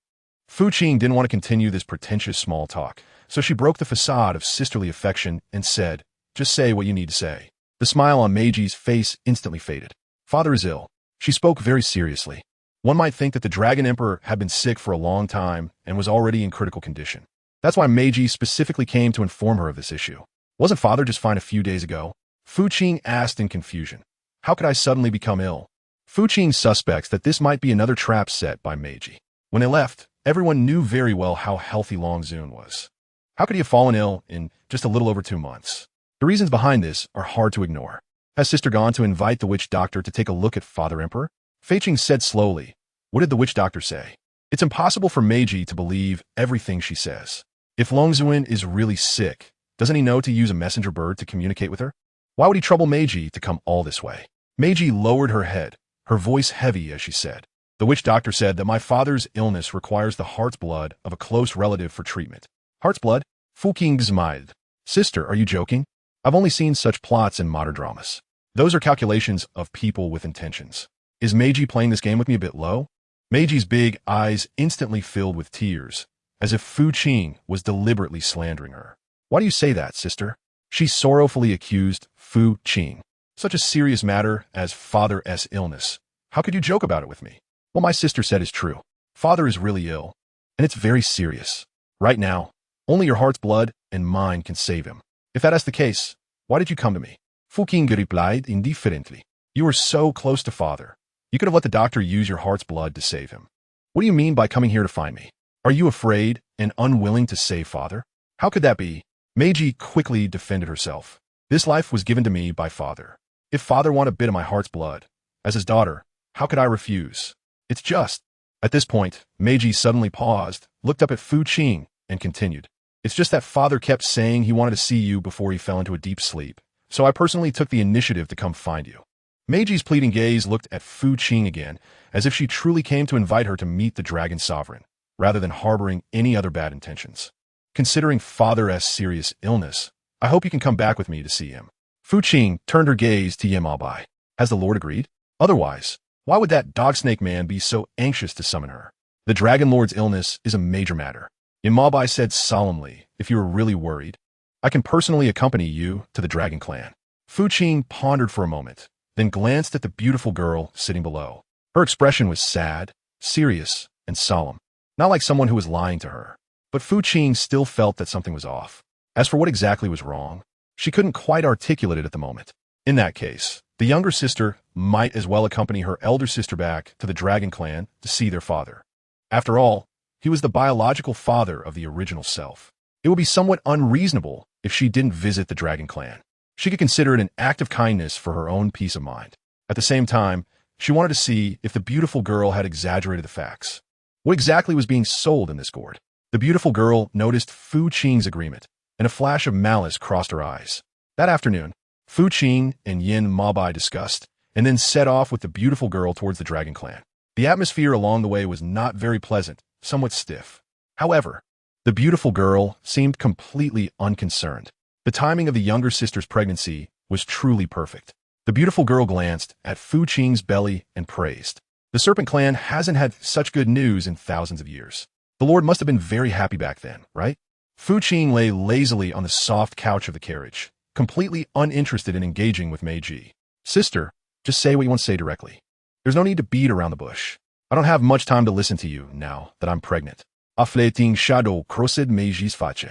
Fu Qing didn't want to continue this pretentious small talk, so she broke the facade of sisterly affection and said, just say what you need to say. The smile on Meiji's face instantly faded. Father is ill. She spoke very seriously. One might think that the Dragon Emperor had been sick for a long time and was already in critical condition. That's why Meiji specifically came to inform her of this issue. Wasn't Father just fine a few days ago? Fu Qing asked in confusion. How could I suddenly become ill? Fu Qing suspects that this might be another trap set by Meiji. When they left, everyone knew very well how healthy Long Zun was. How could he have fallen ill in just a little over 2 months? The reasons behind this are hard to ignore. Has sister gone to invite the witch doctor to take a look at Father Emperor? Fei Qing said slowly. What did the witch doctor say? It's impossible for Meiji to believe everything she says. If Long Zun is really sick, doesn't he know to use a messenger bird to communicate with her? Why would he trouble Meiji to come all this way? Meiji lowered her head, her voice heavy as she said. The witch doctor said that my father's illness requires the heart's blood of a close relative for treatment. Heart's blood? Fu Qing smiled. Sister, are you joking? I've only seen such plots in modern dramas. Those are calculations of people with intentions. Is Meiji playing this game with me a bit low? Meiji's big eyes instantly filled with tears, as if Fu Qing was deliberately slandering her. Why do you say that, sister? She sorrowfully accused Fu Qing. Such a serious matter as Father's illness. How could you joke about it with me? What my sister said is true. Father is really ill, and it's very serious. Right now, only your heart's blood and mine can save him. If that is the case, why did you come to me? Fu Qing replied indifferently. You were so close to Father. You could have let the doctor use your heart's blood to save him. What do you mean by coming here to find me? Are you afraid and unwilling to save Father? How could that be? Meiji quickly defended herself. This life was given to me by Father. If Father wanted a bit of my heart's blood, as his daughter, how could I refuse? It's just. At this point, Meiji suddenly paused, looked up at Fu Qing, and continued. It's just that Father kept saying he wanted to see you before he fell into a deep sleep, so I personally took the initiative to come find you. Meiji's pleading gaze looked at Fu Qing again, as if she truly came to invite her to meet the Dragon Sovereign, rather than harboring any other bad intentions. Considering Father's serious illness, I hope you can come back with me to see him. Fu Qing turned her gaze to Yemabai. Has the Lord agreed? Otherwise, why would that dog-snake man be so anxious to summon her? The Dragon Lord's illness is a major matter. Yemabai said solemnly, if you are really worried, I can personally accompany you to the Dragon Clan. Fu Qing pondered for a moment, then glanced at the beautiful girl sitting below. Her expression was sad, serious, and solemn, not like someone who was lying to her. But Fu Qing still felt that something was off. As for what exactly was wrong, she couldn't quite articulate it at the moment. In that case, the younger sister might as well accompany her elder sister back to the Dragon Clan to see their father. After all, he was the biological father of the original self. It would be somewhat unreasonable if she didn't visit the Dragon Clan. She could consider it an act of kindness for her own peace of mind. At the same time, she wanted to see if the beautiful girl had exaggerated the facts. What exactly was being sold in this gourd? The beautiful girl noticed Fu Qing's agreement, and a flash of malice crossed her eyes. That afternoon, Fu Qing and Yin Mabai discussed, and then set off with the beautiful girl towards the Dragon Clan. The atmosphere along the way was not very pleasant, somewhat stiff. However, the beautiful girl seemed completely unconcerned. The timing of the younger sister's pregnancy was truly perfect. The beautiful girl glanced at Fu Qing's belly and praised. The Serpent Clan hasn't had such good news in thousands of years. The Lord must have been very happy back then, right? Fu Qing lay lazily on the soft couch of the carriage, completely uninterested in engaging with Meiji. Sister, just say what you want to say directly. There's no need to beat around the bush. I don't have much time to listen to you now that I'm pregnant. A fleeting shadow crossed Meiji's face,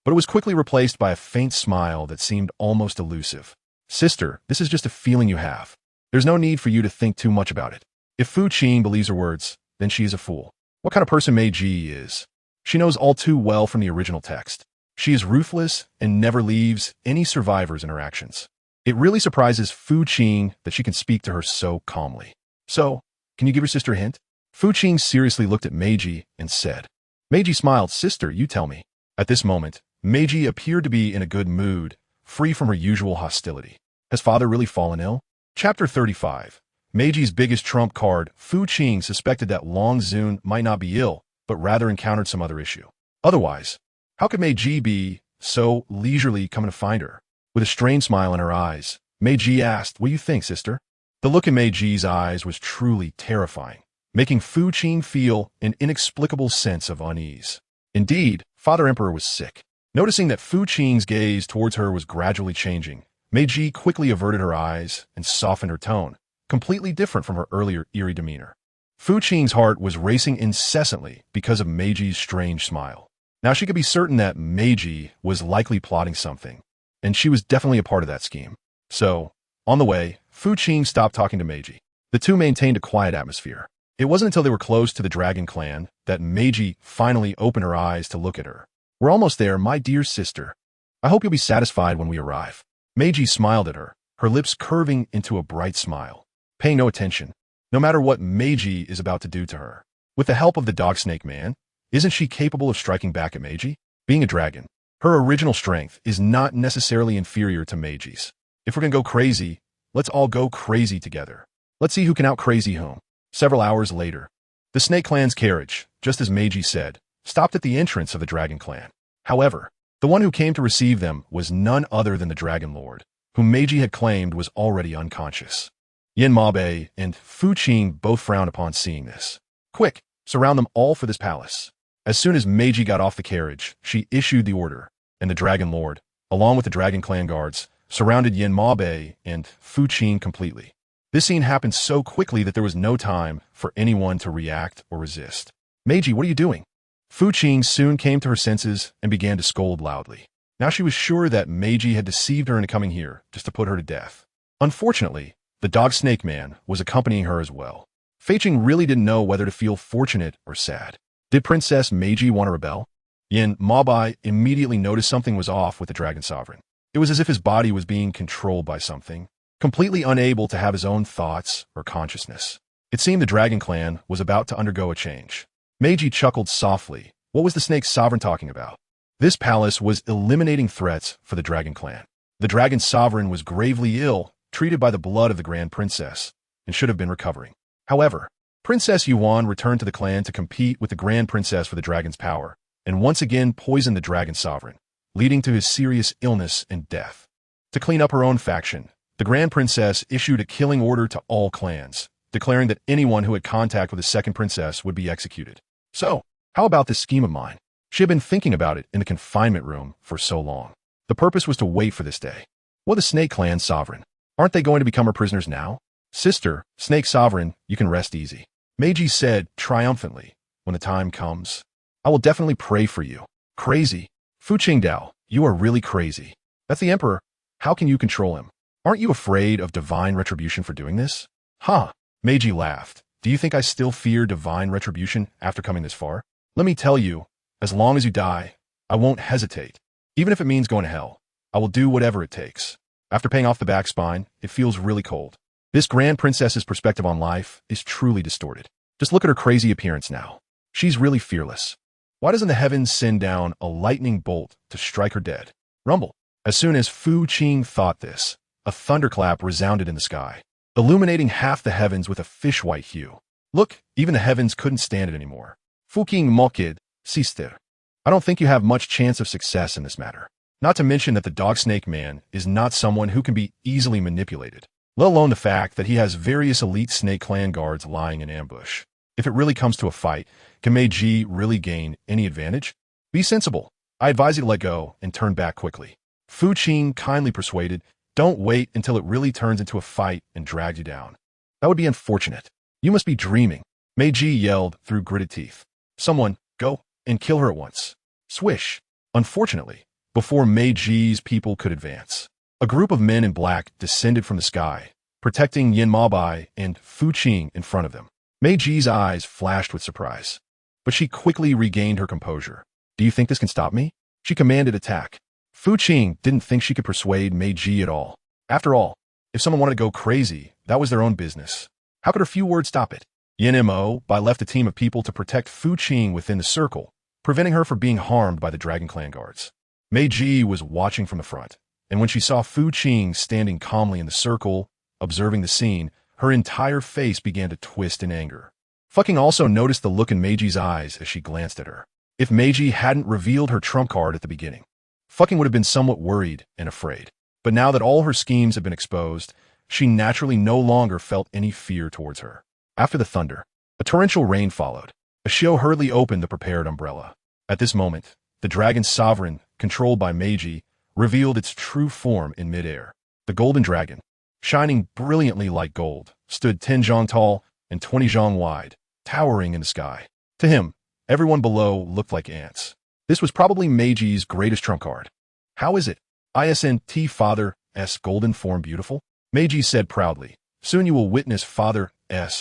but it was quickly replaced by a faint smile that seemed almost elusive. Sister, this is just a feeling you have. There's no need for you to think too much about it. If Fu Qing believes her words, then she is a fool. What kind of person Meiji is? She knows all too well from the original text. She is ruthless and never leaves any survivors in her actions. It really surprises Fu Qing that she can speak to her so calmly. So, can you give your sister a hint? Fu Qing seriously looked at Meiji and said. Meiji smiled. Sister, you tell me. At this moment, Meiji appeared to be in a good mood, free from her usual hostility. Has father really fallen ill? Chapter 35. Meiji's biggest trump card. Fu Qing suspected that Long Zun might not be ill, but rather encountered some other issue. Otherwise, how could Meiji be so leisurely coming to find her? With a strained smile in her eyes, Meiji asked, what do you think, sister? The look in Meiji's eyes was truly terrifying, making Fu Qing feel an inexplicable sense of unease. Indeed, Father Emperor was sick. Noticing that Fu Qing's gaze towards her was gradually changing, Meiji quickly averted her eyes and softened her tone, completely different from her earlier eerie demeanor. Fu Qing's heart was racing incessantly because of Meiji's strange smile. Now she could be certain that Meiji was likely plotting something, and she was definitely a part of that scheme. So, on the way, Fu Qing stopped talking to Meiji. The two maintained a quiet atmosphere. It wasn't until they were close to the Dragon Clan that Meiji finally opened her eyes to look at her. We're almost there, my dear sister. I hope you'll be satisfied when we arrive. Meiji smiled at her, her lips curving into a bright smile, paying no attention, no matter what Meiji is about to do to her. With the help of the dog snake man, isn't she capable of striking back at Meiji? Being a dragon, her original strength is not necessarily inferior to Meiji's. If we're gonna go crazy, let's all go crazy together. Let's see who can out-crazy whom. Several hours later, the Snake Clan's carriage, just as Meiji said, stopped at the entrance of the Dragon Clan. However, the one who came to receive them was none other than the Dragon Lord, whom Meiji had claimed was already unconscious. Yin Mabe and Fu Qing both frowned upon seeing this. Quick, surround them all for this palace. As soon as Meiji got off the carriage, she issued the order, and the Dragon Lord, along with the Dragon Clan guards, surrounded Yin Mabe and Fu Qing completely. This scene happened so quickly that there was no time for anyone to react or resist. Meiji, what are you doing? Fu Qing soon came to her senses and began to scold loudly. Now she was sure that Meiji had deceived her into coming here just to put her to death. Unfortunately, the dog snake man was accompanying her as well. Fei Qing really didn't know whether to feel fortunate or sad. Did Princess Meiji want to rebel? Yin Mabai immediately noticed something was off with the Dragon Sovereign. It was as if his body was being controlled by something, completely unable to have his own thoughts or consciousness. It seemed the Dragon Clan was about to undergo a change. Meiji chuckled softly. What was the Snake Sovereign talking about? This palace was eliminating threats for the Dragon Clan. The Dragon Sovereign was gravely ill, treated by the blood of the Grand Princess, and should have been recovering. However, Princess Yuan returned to the clan to compete with the Grand Princess for the dragon's power, and once again poisoned the Dragon Sovereign, leading to his serious illness and death. To clean up her own faction, the Grand Princess issued a killing order to all clans, declaring that anyone who had contact with the second princess would be executed. So, how about this scheme of mine? She had been thinking about it in the confinement room for so long. The purpose was to wait for this day. Well, the Snake Clan Sovereign, aren't they going to become her prisoners now? Sister, Snake Sovereign, you can rest easy. Meiji said triumphantly, when the time comes, I will definitely pray for you. Crazy. Fu Qingdao, you are really crazy. That's the Emperor. How can you control him? Aren't you afraid of divine retribution for doing this? Huh. Meiji laughed. Do you think I still fear divine retribution after coming this far? Let me tell you, as long as you die, I won't hesitate. Even if it means going to hell, I will do whatever it takes. After paying off the back spine, it feels really cold. This Grand Princess's perspective on life is truly distorted. Just look at her crazy appearance now. She's really fearless. Why doesn't the heavens send down a lightning bolt to strike her dead? Rumble. As soon as Fu Qing thought this, a thunderclap resounded in the sky, illuminating half the heavens with a fish-white hue. Look, even the heavens couldn't stand it anymore. Fu Qing mokid, sister. I don't think you have much chance of success in this matter. Not to mention that the dog snake man is not someone who can be easily manipulated, let alone the fact that he has various elite Snake Clan guards lying in ambush. If it really comes to a fight, can Meiji really gain any advantage? Be sensible. I advise you to let go and turn back quickly. Fu Qing kindly persuaded, don't wait until it really turns into a fight and drags you down. That would be unfortunate. You must be dreaming. Meiji yelled through gritted teeth. Someone, go and kill her at once. Swish. Unfortunately, before Meiji's people could advance, a group of men in black descended from the sky, protecting Yin Maobai and Fu Qing in front of them. Meiji's eyes flashed with surprise, but she quickly regained her composure. Do you think this can stop me? She commanded attack. Fu Qing didn't think she could persuade Meiji at all. After all, if someone wanted to go crazy, that was their own business. How could her few words stop it? Yin Mo left a team of people to protect Fu Qing within the circle, preventing her from being harmed by the Dragon Clan guards. Meiji was watching from the front, and when she saw Fu Qing standing calmly in the circle, observing the scene, her entire face began to twist in anger. Fucking also noticed the look in Meiji's eyes as she glanced at her. If Meiji hadn't revealed her trump card at the beginning, Fucking would have been somewhat worried and afraid. But now that all her schemes had been exposed, she naturally no longer felt any fear towards her. After the thunder, a torrential rain followed. Ashio hurriedly opened the prepared umbrella. At this moment, the dragon sovereign, controlled by Meiji, revealed its true form in midair. The golden dragon, shining brilliantly like gold, stood 10 zhang tall and 20 zhang wide, towering in the sky. To him, everyone below looked like ants. This was probably Meiji's greatest trump card. How is it? Isn't Father's golden form beautiful? Meiji said proudly. Soon you will witness Father's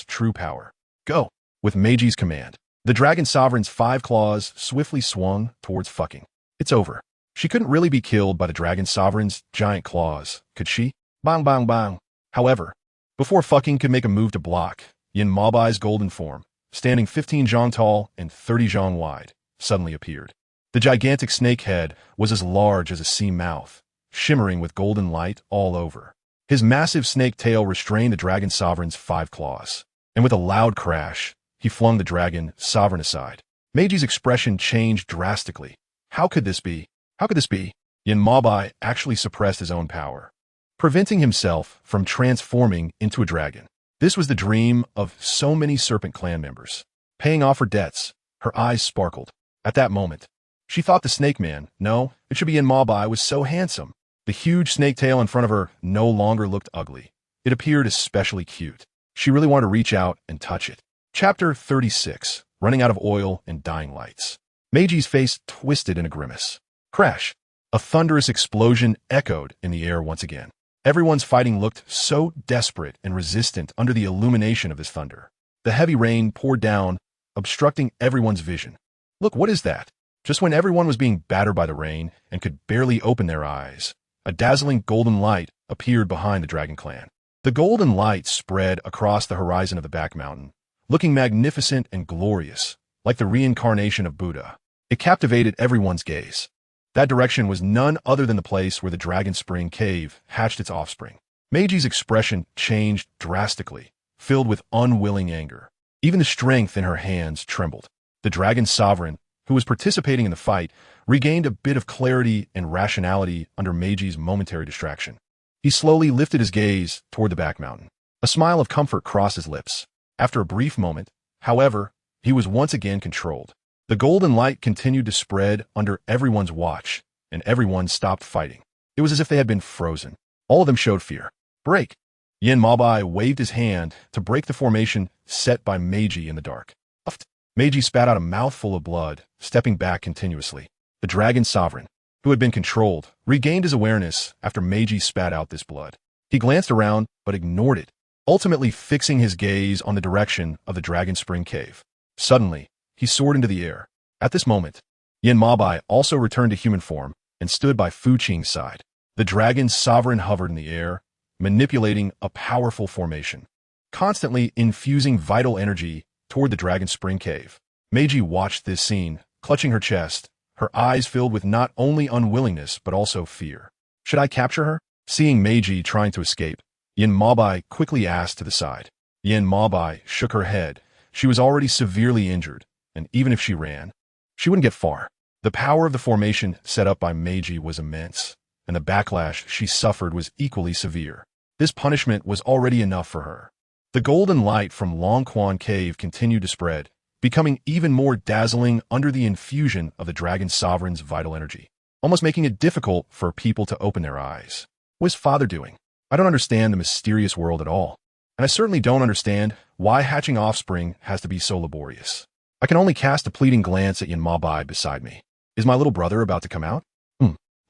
true power. Go. With Meiji's command, the dragon sovereign's 5 claws swiftly swung towards Fucking. It's over. She couldn't really be killed by the dragon sovereign's giant claws, could she? Bang bang bang. However, before Fucking could make a move to block, Yin Maobai's golden form, standing 15 zhang tall and 30 zhang wide, suddenly appeared. The gigantic snake head was as large as a sea mouth, shimmering with golden light all over. His massive snake tail restrained the dragon sovereign's 5 claws, and with a loud crash, he flung the dragon sovereign aside. Meiji's expression changed drastically. How could this be? How could this be? Yin Maobai actually suppressed his own power, preventing himself from transforming into a dragon. This was the dream of so many Serpent Clan members. Paying off her debts, her eyes sparkled. At that moment, she thought the snake man, no, it should be Yin Maobai, was so handsome. The huge snake tail in front of her no longer looked ugly. It appeared especially cute. She really wanted to reach out and touch it. Chapter 36, Running Out of Oil and Dying Lights. Meiji's face twisted in a grimace. Crash! A thunderous explosion echoed in the air once again. Everyone's fighting looked so desperate and resistant under the illumination of this thunder. The heavy rain poured down, obstructing everyone's vision. Look, what is that? Just when everyone was being battered by the rain and could barely open their eyes, a dazzling golden light appeared behind the Dragon Clan. The golden light spread across the horizon of the back mountain, looking magnificent and glorious, like the reincarnation of Buddha. It captivated everyone's gaze. That direction was none other than the place where the Dragon Spring Cave hatched its offspring. Meiji's expression changed drastically, filled with unwilling anger. Even the strength in her hands trembled. The Dragon Sovereign, who was participating in the fight, regained a bit of clarity and rationality under Meiji's momentary distraction. He slowly lifted his gaze toward the back mountain. A smile of comfort crossed his lips. After a brief moment, however, he was once again controlled. The golden light continued to spread under everyone's watch, and everyone stopped fighting. It was as if they had been frozen. All of them showed fear. Break! Yin Maobai waved his hand to break the formation set by Meiji in the dark. Uft! Meiji spat out a mouthful of blood, stepping back continuously. The Dragon Sovereign, who had been controlled, regained his awareness after Meiji spat out this blood. He glanced around, but ignored it, ultimately fixing his gaze on the direction of the Dragon Spring Cave. Suddenly, he soared into the air. At this moment, Yin Maobai also returned to human form and stood by Fu Qing's side. The Dragon Sovereign hovered in the air, manipulating a powerful formation, constantly infusing vital energy toward the Dragon Spring Cave. Meiji watched this scene, clutching her chest, her eyes filled with not only unwillingness but also fear. Should I capture her? Seeing Meiji trying to escape, Yin Maobai quickly asked to the side. Yin Maobai shook her head. She was already severely injured, and even if she ran, she wouldn't get far. The power of the formation set up by Meiji was immense, and the backlash she suffered was equally severe. This punishment was already enough for her. The golden light from Long Quan Cave continued to spread, becoming even more dazzling under the infusion of the Dragon Sovereign's vital energy, almost making it difficult for people to open their eyes. What is Father doing? I don't understand the mysterious world at all, and I certainly don't understand why hatching offspring has to be so laborious. I can only cast a pleading glance at Yanmabai beside me. Is my little brother about to come out?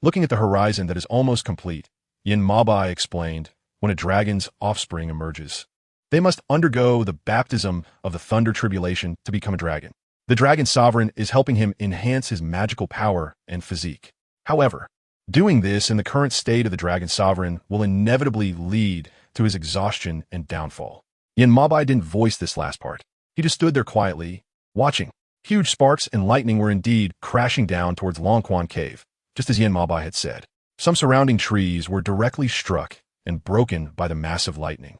Looking at the horizon that is almost complete, Yanmabai explained, when a dragon's offspring emerges, they must undergo the baptism of the thunder tribulation to become a dragon. The Dragon Sovereign is helping him enhance his magical power and physique. However, doing this in the current state of the Dragon Sovereign will inevitably lead to his exhaustion and downfall. Yanmabai didn't voice this last part. He just stood there quietly, watching. Huge sparks and lightning were indeed crashing down towards Long Quan Cave, just as Yanmabai had said. Some surrounding trees were directly struck and broken by the massive lightning,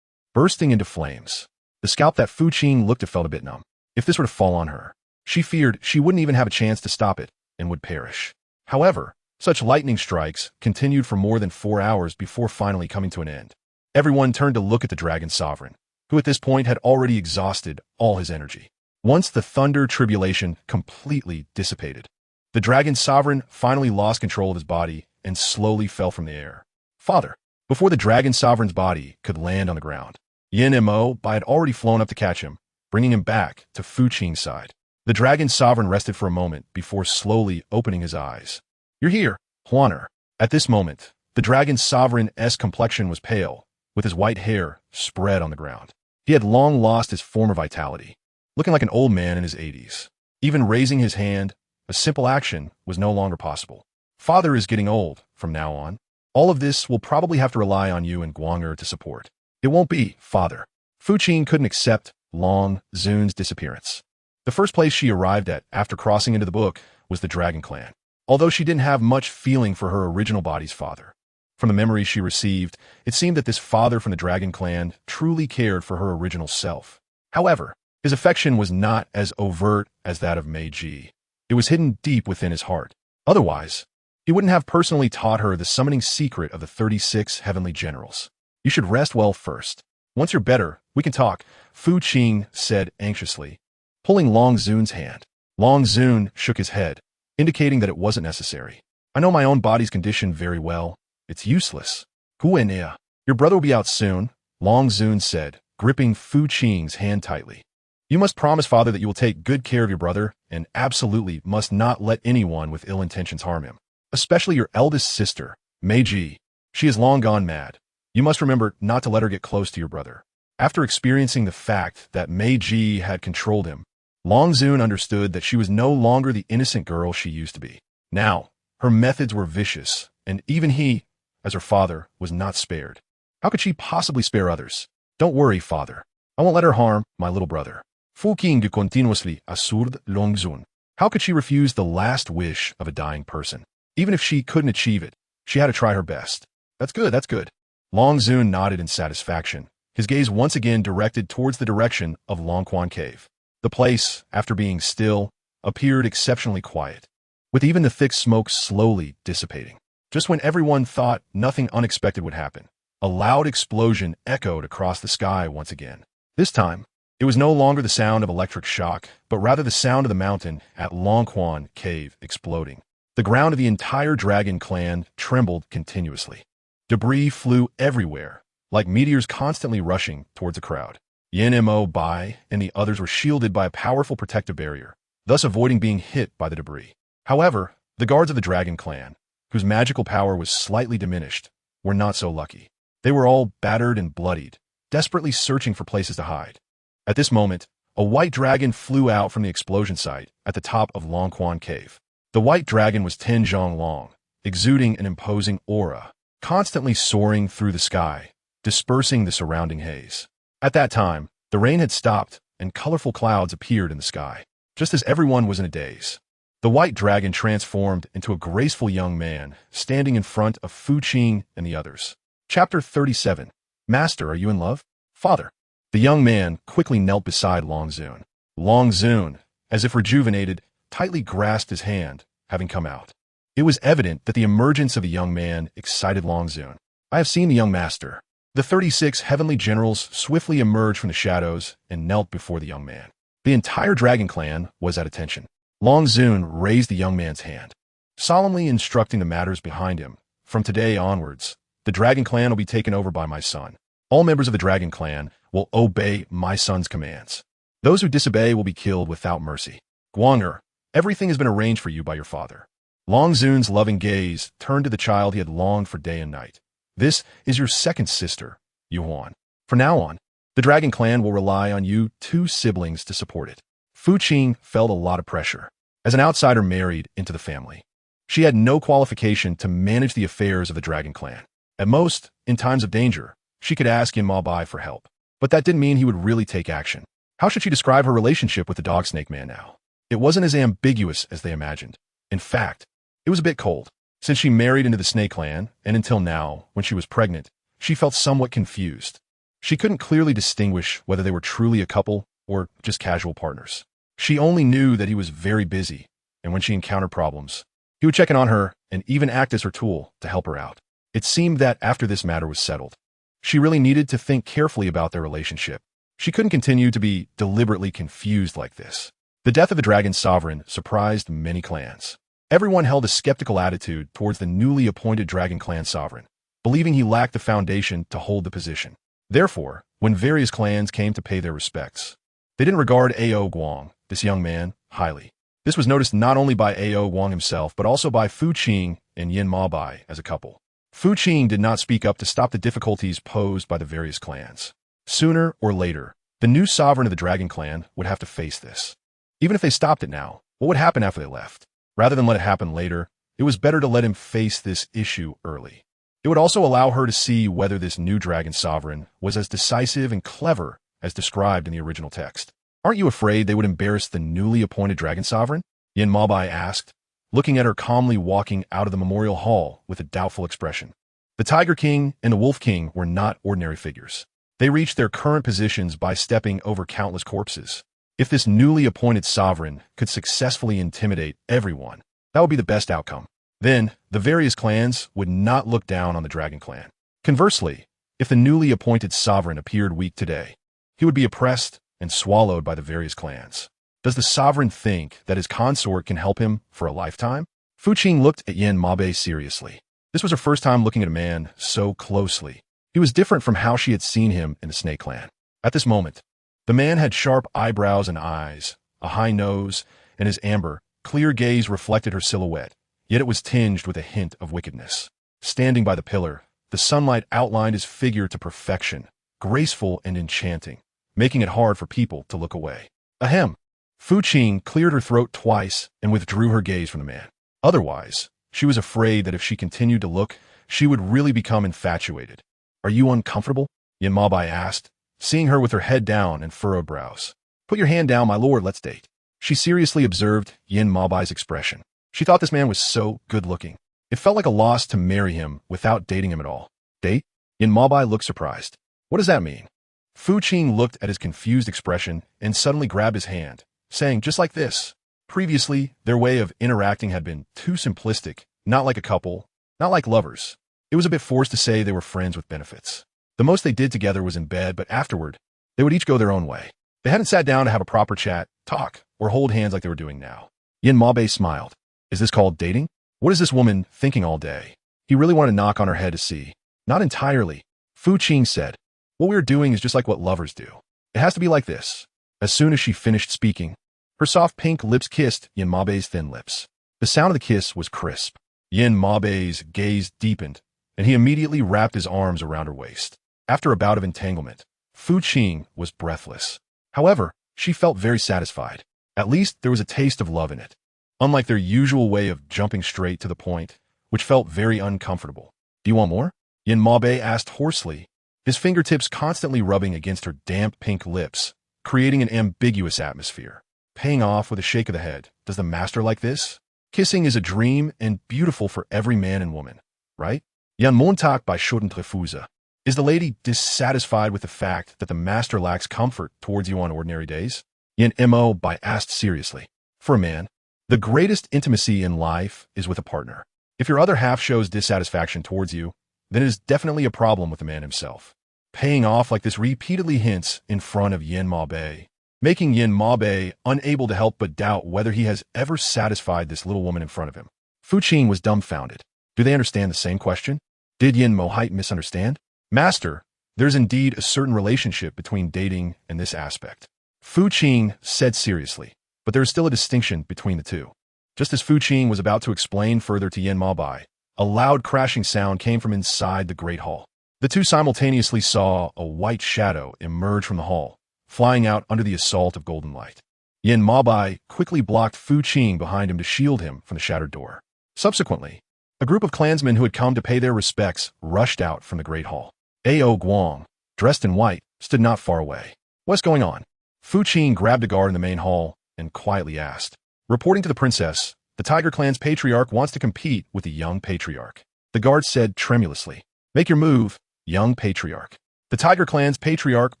bursting into flames. The scalp that Fu Qing looked at felt a bit numb. If this were to fall on her, she feared she wouldn't even have a chance to stop it and would perish. However, such lightning strikes continued for more than 4 hours before finally coming to an end. Everyone turned to look at the Dragon Sovereign, who at this point had already exhausted all his energy. Once the thunder tribulation completely dissipated, the Dragon Sovereign finally lost control of his body and slowly fell from the air. Father! Before the Dragon Sovereign's body could land on the ground, Yanmabai had already flown up to catch him, bringing him back to Fu Qing's side. The Dragon Sovereign rested for a moment before slowly opening his eyes. You're here, Huaner. At this moment, the Dragon Sovereign's complexion was pale, with his white hair spread on the ground. He had long lost his former vitality, looking like an old man in his 80s. Even raising his hand, a simple action, was no longer possible. Father is getting old from now on. All of this will probably have to rely on you and Guanger to support. It won't be, Father. Fu Qing couldn't accept Long Zun's disappearance. The first place she arrived at after crossing into the book was the Dragon Clan, although she didn't have much feeling for her original body's father. From the memories she received, it seemed that this father from the Dragon Clan truly cared for her original self. However, his affection was not as overt as that of Meiji. It was hidden deep within his heart. Otherwise, he wouldn't have personally taught her the summoning secret of the 36 heavenly generals. You should rest well first. Once you're better, we can talk, Fu Qing said anxiously, pulling Long Zun's hand. Long Zun shook his head, indicating that it wasn't necessary. I know my own body's condition very well. It's useless. Huenea. Your brother will be out soon, Long Zun said, gripping Fu Qing's hand tightly. You must promise, Father, that you will take good care of your brother and absolutely must not let anyone with ill intentions harm him. Especially your eldest sister, Meiji. She is long gone mad. You must remember not to let her get close to your brother. After experiencing the fact that Meiji had controlled him, Long Zun understood that she was no longer the innocent girl she used to be. Now, her methods were vicious, and even he, as her father, was not spared. How could she possibly spare others? Don't worry, Father. I won't let her harm my little brother. Fu Qing continuously assured Long Zun. How could she refuse the last wish of a dying person? Even if she couldn't achieve it, she had to try her best. That's good, that's good. Long Zun nodded in satisfaction, his gaze once again directed towards the direction of Long Quan Cave. The place, after being still, appeared exceptionally quiet, with even the thick smoke slowly dissipating. Just when everyone thought nothing unexpected would happen, a loud explosion echoed across the sky once again. This time, it was no longer the sound of electric shock, but rather the sound of the mountain at Long Quan Cave exploding. The ground of the entire Dragon Clan trembled continuously. Debris flew everywhere, like meteors constantly rushing towards the crowd. Yanmabai and the others were shielded by a powerful protective barrier, thus avoiding being hit by the debris. However, the guards of the Dragon Clan, whose magical power was slightly diminished, were not so lucky. They were all battered and bloodied, desperately searching for places to hide. At this moment, a white dragon flew out from the explosion site at the top of Long Quan Cave. The white dragon was 10 zhong long, exuding an imposing aura, constantly soaring through the sky, dispersing the surrounding haze. At that time, the rain had stopped and colorful clouds appeared in the sky, just as everyone was in a daze. The white dragon transformed into a graceful young man, standing in front of Fu Qing and the others. Chapter 37. Master, are you in love? Father. The young man quickly knelt beside Long Zun. Long Zun, as if rejuvenated, tightly grasped his hand, having come out. It was evident that the emergence of the young man excited Long Zun. I have seen the young master. The 36 heavenly generals swiftly emerged from the shadows and knelt before the young man. The entire dragon clan was at attention. Long Zun raised the young man's hand, solemnly instructing the matters behind him. From today onwards, the dragon clan will be taken over by my son. All members of the dragon clan will obey my son's commands. Those who disobey will be killed without mercy. Guang'er, everything has been arranged for you by your father. Long Zun's loving gaze turned to the child he had longed for day and night. This is your second sister, Yuan. From now on, the dragon clan will rely on you two siblings to support it. Fu Qing felt a lot of pressure. As an outsider married into the family, she had no qualification to manage the affairs of the dragon clan. At most, in times of danger, she could ask Yin Maobai for help. But that didn't mean he would really take action. How should she describe her relationship with the dog snake man now? It wasn't as ambiguous as they imagined. In fact, it was a bit cold. Since she married into the snake clan, and until now, when she was pregnant, she felt somewhat confused. She couldn't clearly distinguish whether they were truly a couple or just casual partners. She only knew that he was very busy, and when she encountered problems, he would check in on her and even act as her tool to help her out. It seemed that after this matter was settled, she really needed to think carefully about their relationship. She couldn't continue to be deliberately confused like this. The death of the dragon sovereign surprised many clans. Everyone held a skeptical attitude towards the newly appointed dragon clan sovereign, believing he lacked the foundation to hold the position. Therefore, when various clans came to pay their respects, they didn't regard Ao Guang, this young man, highly. This was noticed not only by Ao Guang himself, but also by Fu Qing and Yin Maobai as a couple. Fu Qing did not speak up to stop the difficulties posed by the various clans. Sooner or later, the new sovereign of the dragon clan would have to face this. Even if they stopped it now, what would happen after they left? Rather than let it happen later, it was better to let him face this issue early. It would also allow her to see whether this new dragon sovereign was as decisive and clever as described in the original text. Aren't you afraid they would embarrass the newly appointed dragon sovereign? Yin Maobai asked, looking at her calmly walking out of the memorial hall with a doubtful expression. The Tiger King and the Wolf King were not ordinary figures. They reached their current positions by stepping over countless corpses. If this newly appointed sovereign could successfully intimidate everyone, that would be the best outcome. Then, the various clans would not look down on the dragon clan. Conversely, if the newly appointed sovereign appeared weak today, he would be oppressed and swallowed by the various clans. Does the sovereign think that his consort can help him for a lifetime? Fu Qing looked at Yin Maobai seriously. This was her first time looking at a man so closely. He was different from how she had seen him in the snake clan. At this moment, the man had sharp eyebrows and eyes, a high nose, and his amber, clear gaze reflected her silhouette, yet it was tinged with a hint of wickedness. Standing by the pillar, the sunlight outlined his figure to perfection, graceful and enchanting, making it hard for people to look away. Ahem. Fu Qing cleared her throat twice and withdrew her gaze from the man. Otherwise, she was afraid that if she continued to look, she would really become infatuated. Are you uncomfortable? Yin Maobai asked, seeing her with her head down and furrowed brows. Put your hand down, my lord, let's date. She seriously observed Yin Maobai's expression. She thought this man was so good-looking. It felt like a loss to marry him without dating him at all. Date? Yin Maobai looked surprised. What does that mean? Fu Qing looked at his confused expression and suddenly grabbed his hand, saying just like this. Previously, their way of interacting had been too simplistic, not like a couple, not like lovers. It was a bit forced to say they were friends with benefits. The most they did together was in bed, but afterward, they would each go their own way. They hadn't sat down to have a proper chat, talk, or hold hands like they were doing now. Yin Maobai smiled. Is this called dating? What is this woman thinking all day? He really wanted to knock on her head to see. Not entirely. Fu Qing said. What we are doing is just like what lovers do. It has to be like this. As soon as she finished speaking, her soft pink lips kissed Yin Maobai's thin lips. The sound of the kiss was crisp. Yin Maobai's gaze deepened, and he immediately wrapped his arms around her waist. After a bout of entanglement, Fu Qing was breathless. However, she felt very satisfied. At least there was a taste of love in it. Unlike their usual way of jumping straight to the point, which felt very uncomfortable. Do you want more? Yin Maobai asked hoarsely, his fingertips constantly rubbing against her damp pink lips, creating an ambiguous atmosphere. Paying off with a shake of the head. Does the master like this? Kissing is a dream and beautiful for every man and woman, right? Jan Montag by Schadentrefuse. Is the lady dissatisfied with the fact that the master lacks comfort towards you on ordinary days? Yin Mo by asked seriously. For a man, the greatest intimacy in life is with a partner. If your other half shows dissatisfaction towards you, then it is definitely a problem with the man himself. paying off like this repeatedly hints in front of Yin Mabe, making Yin Mabe unable to help but doubt whether he has ever satisfied this little woman in front of him. Fu Qing was dumbfounded. Do they understand the same question? Did Yin Mohite misunderstand? Master, there's indeed a certain relationship between dating and this aspect. Fu Qing said seriously, but there is still a distinction between the two. Just as Fu Qing was about to explain further to Yin Mabai, a loud crashing sound came from inside the great hall. The two simultaneously saw a white shadow emerge from the hall, flying out under the assault of golden light. Yin Mabai quickly blocked Fu Qing behind him to shield him from the shattered door. Subsequently, a group of clansmen who had come to pay their respects rushed out from the great hall. Ao Guang, dressed in white, stood not far away. What's going on? Fu Qing grabbed a guard in the main hall and quietly asked. Reporting to the princess, the Tiger Clan's patriarch wants to compete with the young patriarch. The guard said tremulously, "Make your move, young patriarch." The Tiger Clan's patriarch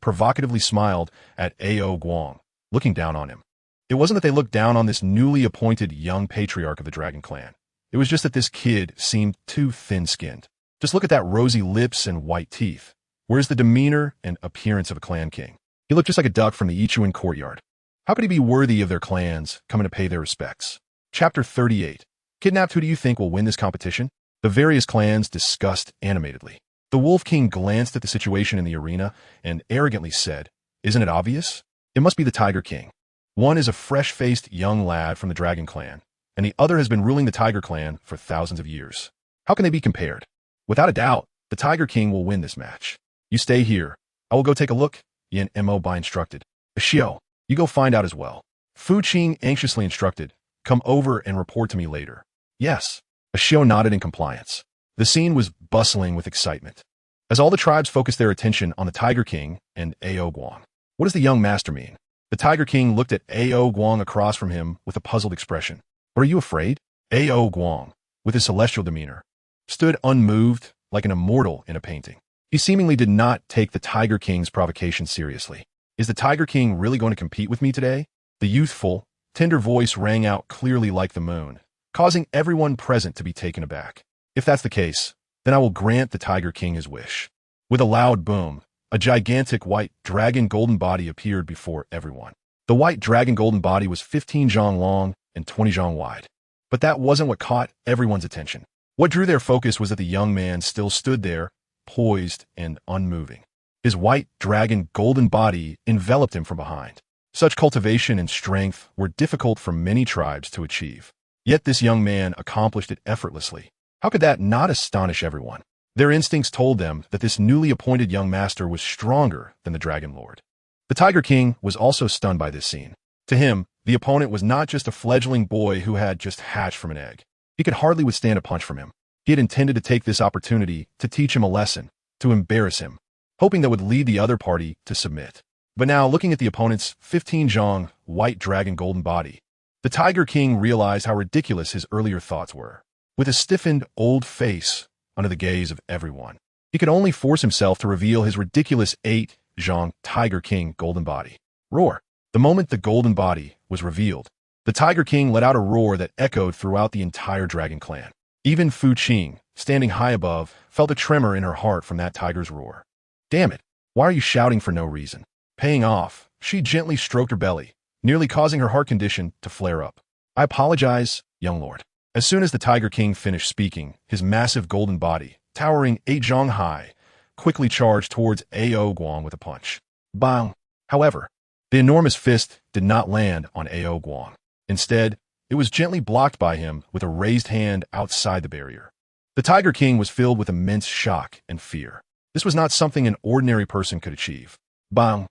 provocatively smiled at Ao Guang, looking down on him. It wasn't that they looked down on this newly appointed young patriarch of the Dragon Clan. It was just that this kid seemed too thin-skinned. Just look at that rosy lips and white teeth. Where's the demeanor and appearance of a clan king? He looked just like a duck from the Ichuan courtyard. How could he be worthy of their clans coming to pay their respects? Chapter 38. Kidnapped. Who do you think will win this competition? The various clans discussed animatedly. The Wolf King glanced at the situation in the arena and arrogantly said, "Isn't it obvious? It must be the Tiger King. One is a fresh-faced young lad from the Dragon Clan, and the other has been ruling the Tiger Clan for thousands of years. How can they be compared? Without a doubt, the Tiger King will win this match. You stay here. I will go take a look," Yin Mobai instructed. "Xiao, you go find out as well." Fu Qing anxiously instructed, "Come over and report to me later." "Yes." Xiao nodded in compliance. The scene was bustling with excitement, as all the tribes focused their attention on the Tiger King and Ao Guang. What does the young master mean? The Tiger King looked at Ao Guang across from him with a puzzled expression. "But are you afraid?" Ao Guang, with his celestial demeanor, stood unmoved like an immortal in a painting. He seemingly did not take the Tiger King's provocation seriously. "Is the Tiger King really going to compete with me today?" The youthful, tender voice rang out clearly like the moon, causing everyone present to be taken aback. "If that's the case, then I will grant the Tiger King his wish." With a loud boom, a gigantic white dragon golden body appeared before everyone. The white dragon golden body was 15 zhang long and 20 zhang wide. But that wasn't what caught everyone's attention. What drew their focus was that the young man still stood there, poised and unmoving. His white dragon golden body enveloped him from behind. Such cultivation and strength were difficult for many tribes to achieve. Yet this young man accomplished it effortlessly. How could that not astonish everyone? Their instincts told them that this newly appointed young master was stronger than the Dragon Lord. The Tiger King was also stunned by this scene. To him, the opponent was not just a fledgling boy who had just hatched from an egg. He could hardly withstand a punch from him. He had intended to take this opportunity to teach him a lesson, to embarrass him, hoping that would lead the other party to submit. But now, looking at the opponent's 15 zhang white dragon golden body, the Tiger King realized how ridiculous his earlier thoughts were. With a stiffened old face under the gaze of everyone, he could only force himself to reveal his ridiculous 8 zhang Tiger King golden body. Roar! The moment the golden body was revealed, the Tiger King let out a roar that echoed throughout the entire Dragon Clan. Even Fu Qing, standing high above, felt a tremor in her heart from that tiger's roar. "Damn it, why are you shouting for no reason?" Paying off, she gently stroked her belly, nearly causing her heart condition to flare up. "I apologize, young lord." As soon as the Tiger King finished speaking, his massive golden body, towering 8 zhang high, quickly charged towards Ao Guang with a punch. Bang! However, the enormous fist did not land on Ao Guang. Instead, it was gently blocked by him with a raised hand outside the barrier. The Tiger King was filled with immense shock and fear. This was not something an ordinary person could achieve. Bang!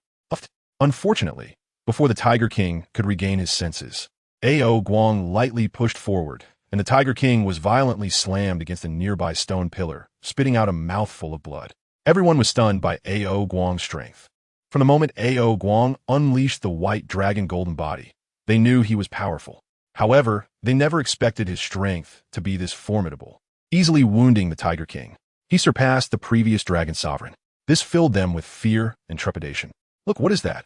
Unfortunately, before the Tiger King could regain his senses, Ao Guang lightly pushed forward, and the Tiger King was violently slammed against a nearby stone pillar, spitting out a mouthful of blood. Everyone was stunned by Ao Guang's strength. From the moment Ao Guang unleashed the white dragon golden body, they knew he was powerful. However, they never expected his strength to be this formidable, easily wounding the Tiger King. He surpassed the previous dragon sovereign. This filled them with fear and trepidation. Look, what is that?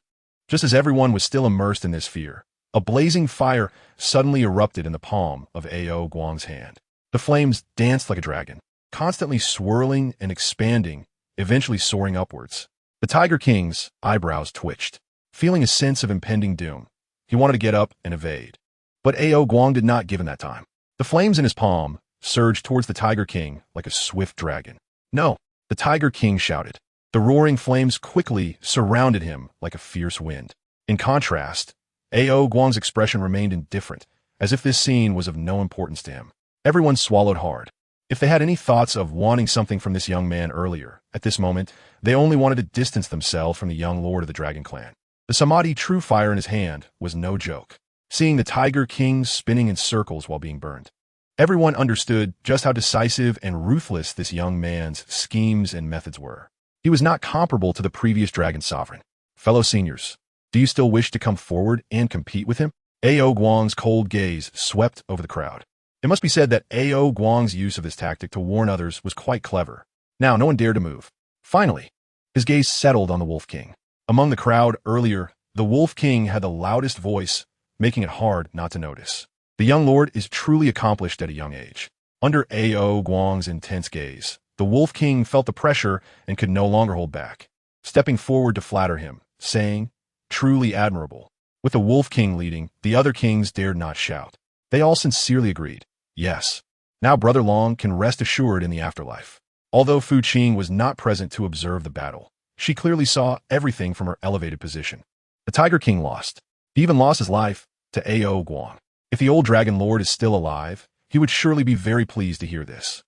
Just as everyone was still immersed in this fear, a blazing fire suddenly erupted in the palm of Ao Guang's hand. The flames danced like a dragon, constantly swirling and expanding eventually soaring upwards. The Tiger King's eyebrows twitched, feeling a sense of impending doom. He wanted to get up and evade. But Ao Guang did not give him that time. The flames in his palm surged towards the Tiger King like a swift dragon. No, the Tiger King shouted. The roaring flames quickly surrounded him like a fierce wind. In contrast, Ao Guang's expression remained indifferent, as if this scene was of no importance to him. Everyone swallowed hard. If they had any thoughts of wanting something from this young man earlier, at this moment, they only wanted to distance themselves from the young lord of the Dragon Clan. The Samadhi true fire in his hand was no joke. Seeing the Tiger King spinning in circles while being burned, everyone understood just how decisive and ruthless this young man's schemes and methods were. He was not comparable to the previous Dragon Sovereign. Fellow seniors, do you still wish to come forward and compete with him? Ao Guang's cold gaze swept over the crowd. It must be said that Ao Guang's use of this tactic to warn others was quite clever. Now no one dared to move. Finally, his gaze settled on the Wolf King. Among the crowd earlier, the Wolf King had the loudest voice, making it hard not to notice. The young lord is truly accomplished at a young age. Under Ao Guang's intense gaze, the Wolf King felt the pressure and could no longer hold back, stepping forward to flatter him, saying, "Truly admirable." With the Wolf King leading, the other kings dared not shout. They all sincerely agreed. Yes. Now Brother Long can rest assured in the afterlife. Although Fu Qing was not present to observe the battle, she clearly saw everything from her elevated position. The Tiger King lost. He even lost his life to Ao Guang. If the old Dragon Lord is still alive, he would surely be very pleased to hear this.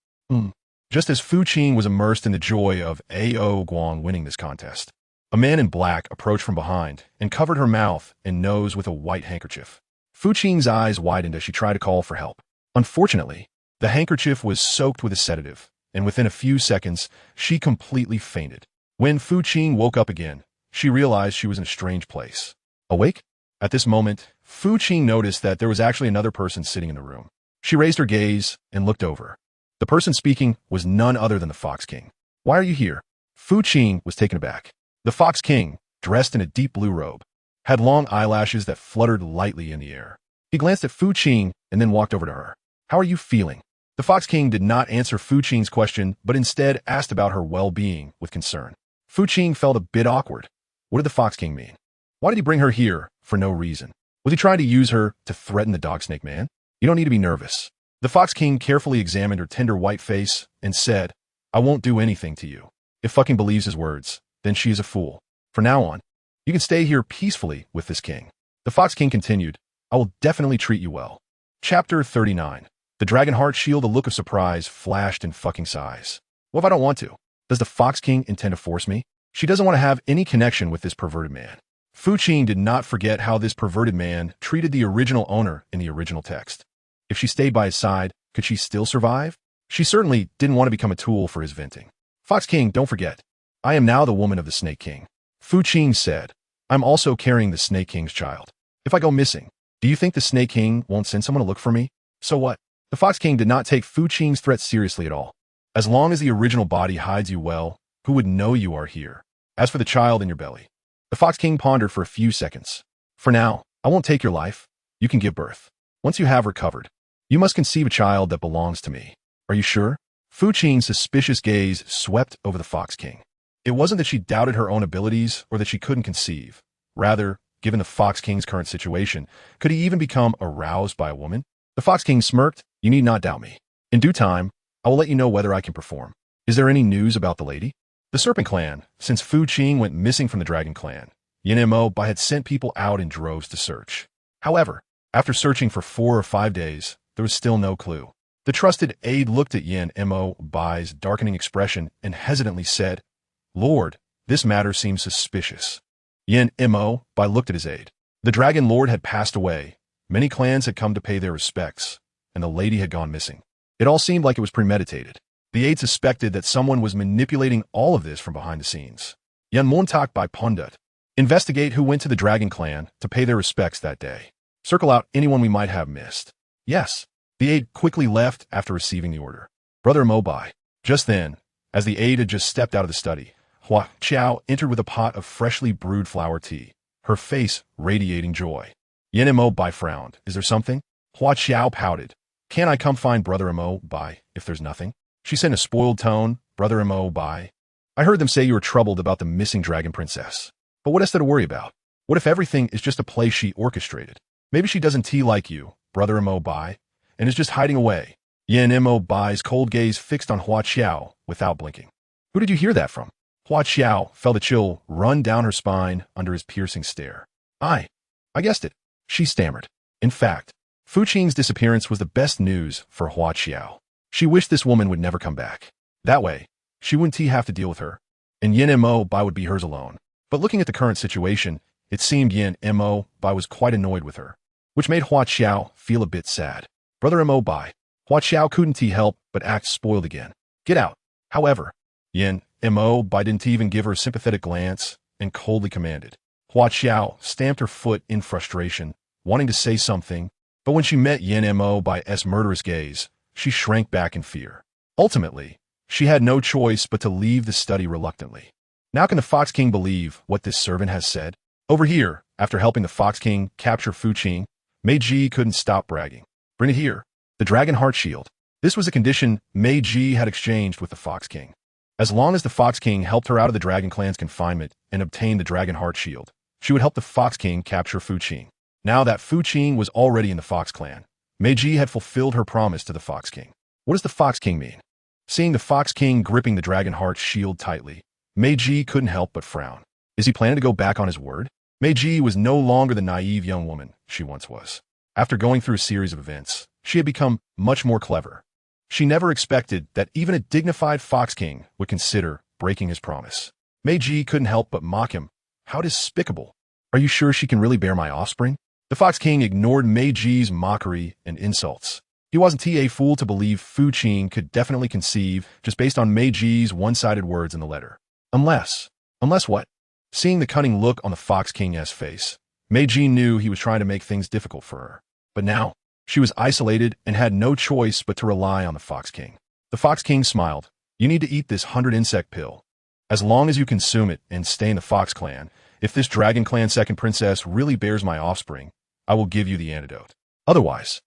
Just as Fu Qing was immersed in the joy of Ao Guang winning this contest, a man in black approached from behind and covered her mouth and nose with a white handkerchief. Fu Qing's eyes widened as she tried to call for help. Unfortunately, the handkerchief was soaked with a sedative, and within a few seconds, she completely fainted. When Fu Qing woke up again, she realized she was in a strange place. Awake? At this moment, Fu Qing noticed that there was actually another person sitting in the room. She raised her gaze and looked over. The person speaking was none other than the Fox King. "Why are you here?" Fu Qing was taken aback. The Fox King, dressed in a deep blue robe, had long eyelashes that fluttered lightly in the air. He glanced at Fu Qing and then walked over to her. "How are you feeling?" The Fox King did not answer Fu Qing's question, but instead asked about her well-being with concern. Fu Qing felt a bit awkward. What did the Fox King mean? Why did he bring her here for no reason? Was he trying to use her to threaten the Dog Snake Man? You don't need to be nervous. The Fox King carefully examined her tender white face and said, "I won't do anything to you." If fucking believes his words, then she is a fool. From now on, you can stay here peacefully with this king. The Fox King continued, "I will definitely treat you well." Chapter 39. The Dragon Heart Shield. A look of surprise flashed in fucking eyes. What if I don't want to? Does the Fox King intend to force me? She doesn't want to have any connection with this perverted man. Fu Qing did not forget how this perverted man treated the original owner in the original text. If she stayed by his side, could she still survive? She certainly didn't want to become a tool for his venting. "Fox King, don't forget. I am now the woman of the Snake King." Fu Qing said, "I'm also carrying the Snake King's child. If I go missing, do you think the Snake King won't send someone to look for me? So what?" The Fox King did not take Fu Qing's threat seriously at all. As long as the original body hides you well, who would know you are here? As for the child in your belly, the Fox King pondered for a few seconds. "For now, I won't take your life. You can give birth. Once you have recovered, you must conceive a child that belongs to me. Are you sure?" Fu Qing's suspicious gaze swept over the Fox King. It wasn't that she doubted her own abilities or that she couldn't conceive. Rather, given the Fox King's current situation, could he even become aroused by a woman? The Fox King smirked, "You need not doubt me. In due time, I will let you know whether I can perform. Is there any news about the lady?" The Serpent Clan, since Fu Qing went missing from the Dragon Clan, GiantWolf had sent people out in droves to search. However, after searching for 4 or 5 days, there was still no clue. The trusted aide looked at GiantWolf's darkening expression and hesitantly said, "Lord, this matter seems suspicious." GiantWolf looked at his aide. The Dragon Lord had passed away, many clans had come to pay their respects, and the lady had gone missing. It all seemed like it was premeditated. The aide suspected that someone was manipulating all of this from behind the scenes. GiantWolf by Pundit. Investigate who went to the Dragon Clan to pay their respects that day. Circle out anyone we might have missed. Yes. The aide quickly left after receiving the order. Brother Mobai. Just then, as the aide had just stepped out of the study, Hua Qiao entered with a pot of freshly brewed flower tea, her face radiating joy. GiantWolf frowned. "Is there something?" Hua Qiao pouted. "Can I come find Brother Mobai if there's nothing?" She said in a spoiled tone, "Brother Mobai, I heard them say you were troubled about the missing dragon princess. But what is there to worry about? What if everything is just a play she orchestrated? Maybe she doesn't like you, brother Mo Bai, and is just hiding away. Yin Mo Bai's cold gaze fixed on Hua Qiao without blinking. Who did you hear that from? Hua Qiao felt a chill run down her spine under his piercing stare. I guessed it, she stammered. In fact, Fu Qing's disappearance was the best news for Hua Qiao. She wished this woman would never come back. That way, she wouldn't have to deal with her, and Yin Mo Bai would be hers alone. But looking at the current situation, it seemed Yin Mo Bai was quite annoyed with her, which made Hua Qiao feel a bit sad. Brother Mo Bai, Hua Qiao couldn't help but act spoiled again. Get out. However, Yin Mo Bai didn't even give her a sympathetic glance and coldly commanded. Hua Qiao stamped her foot in frustration, wanting to say something, but when she met Yin Mo Bai's murderous gaze, she shrank back in fear. Ultimately, she had no choice but to leave the study reluctantly. Now can the Fox King believe what this servant has said? Over here, after helping the Fox King capture Fu Qing, Mei Ji couldn't stop bragging. Bring it here. The Dragon Heart Shield. This was a condition Mei Ji had exchanged with the Fox King. As long as the Fox King helped her out of the Dragon Clan's confinement and obtained the Dragon Heart Shield, she would help the Fox King capture Fu Qing. Now that Fu Qing was already in the Fox Clan, Mei Ji had fulfilled her promise to the Fox King. What does the Fox King mean? Seeing the Fox King gripping the Dragon Heart Shield tightly, Mei Ji couldn't help but frown. Is he planning to go back on his word? Mei Ji was no longer the naive young woman she once was. After going through a series of events, she had become much more clever. She never expected that even a dignified Fox King would consider breaking his promise. Mei Ji couldn't help but mock him. How despicable. Are you sure she can really bear my offspring? The Fox King ignored Mei Ji's mockery and insults. He wasn't a fool to believe Fu Qing could definitely conceive just based on Mei Ji's one-sided words in the letter. Unless what? Seeing the cunning look on the Fox King's face, Mei Ji knew he was trying to make things difficult for her. But now, she was isolated and had no choice but to rely on the Fox King. The Fox King smiled. You need to eat this 100-insect pill. As long as you consume it and stay in the Fox Clan, if this Dragon Clan second princess really bears my offspring, I will give you the antidote. Otherwise.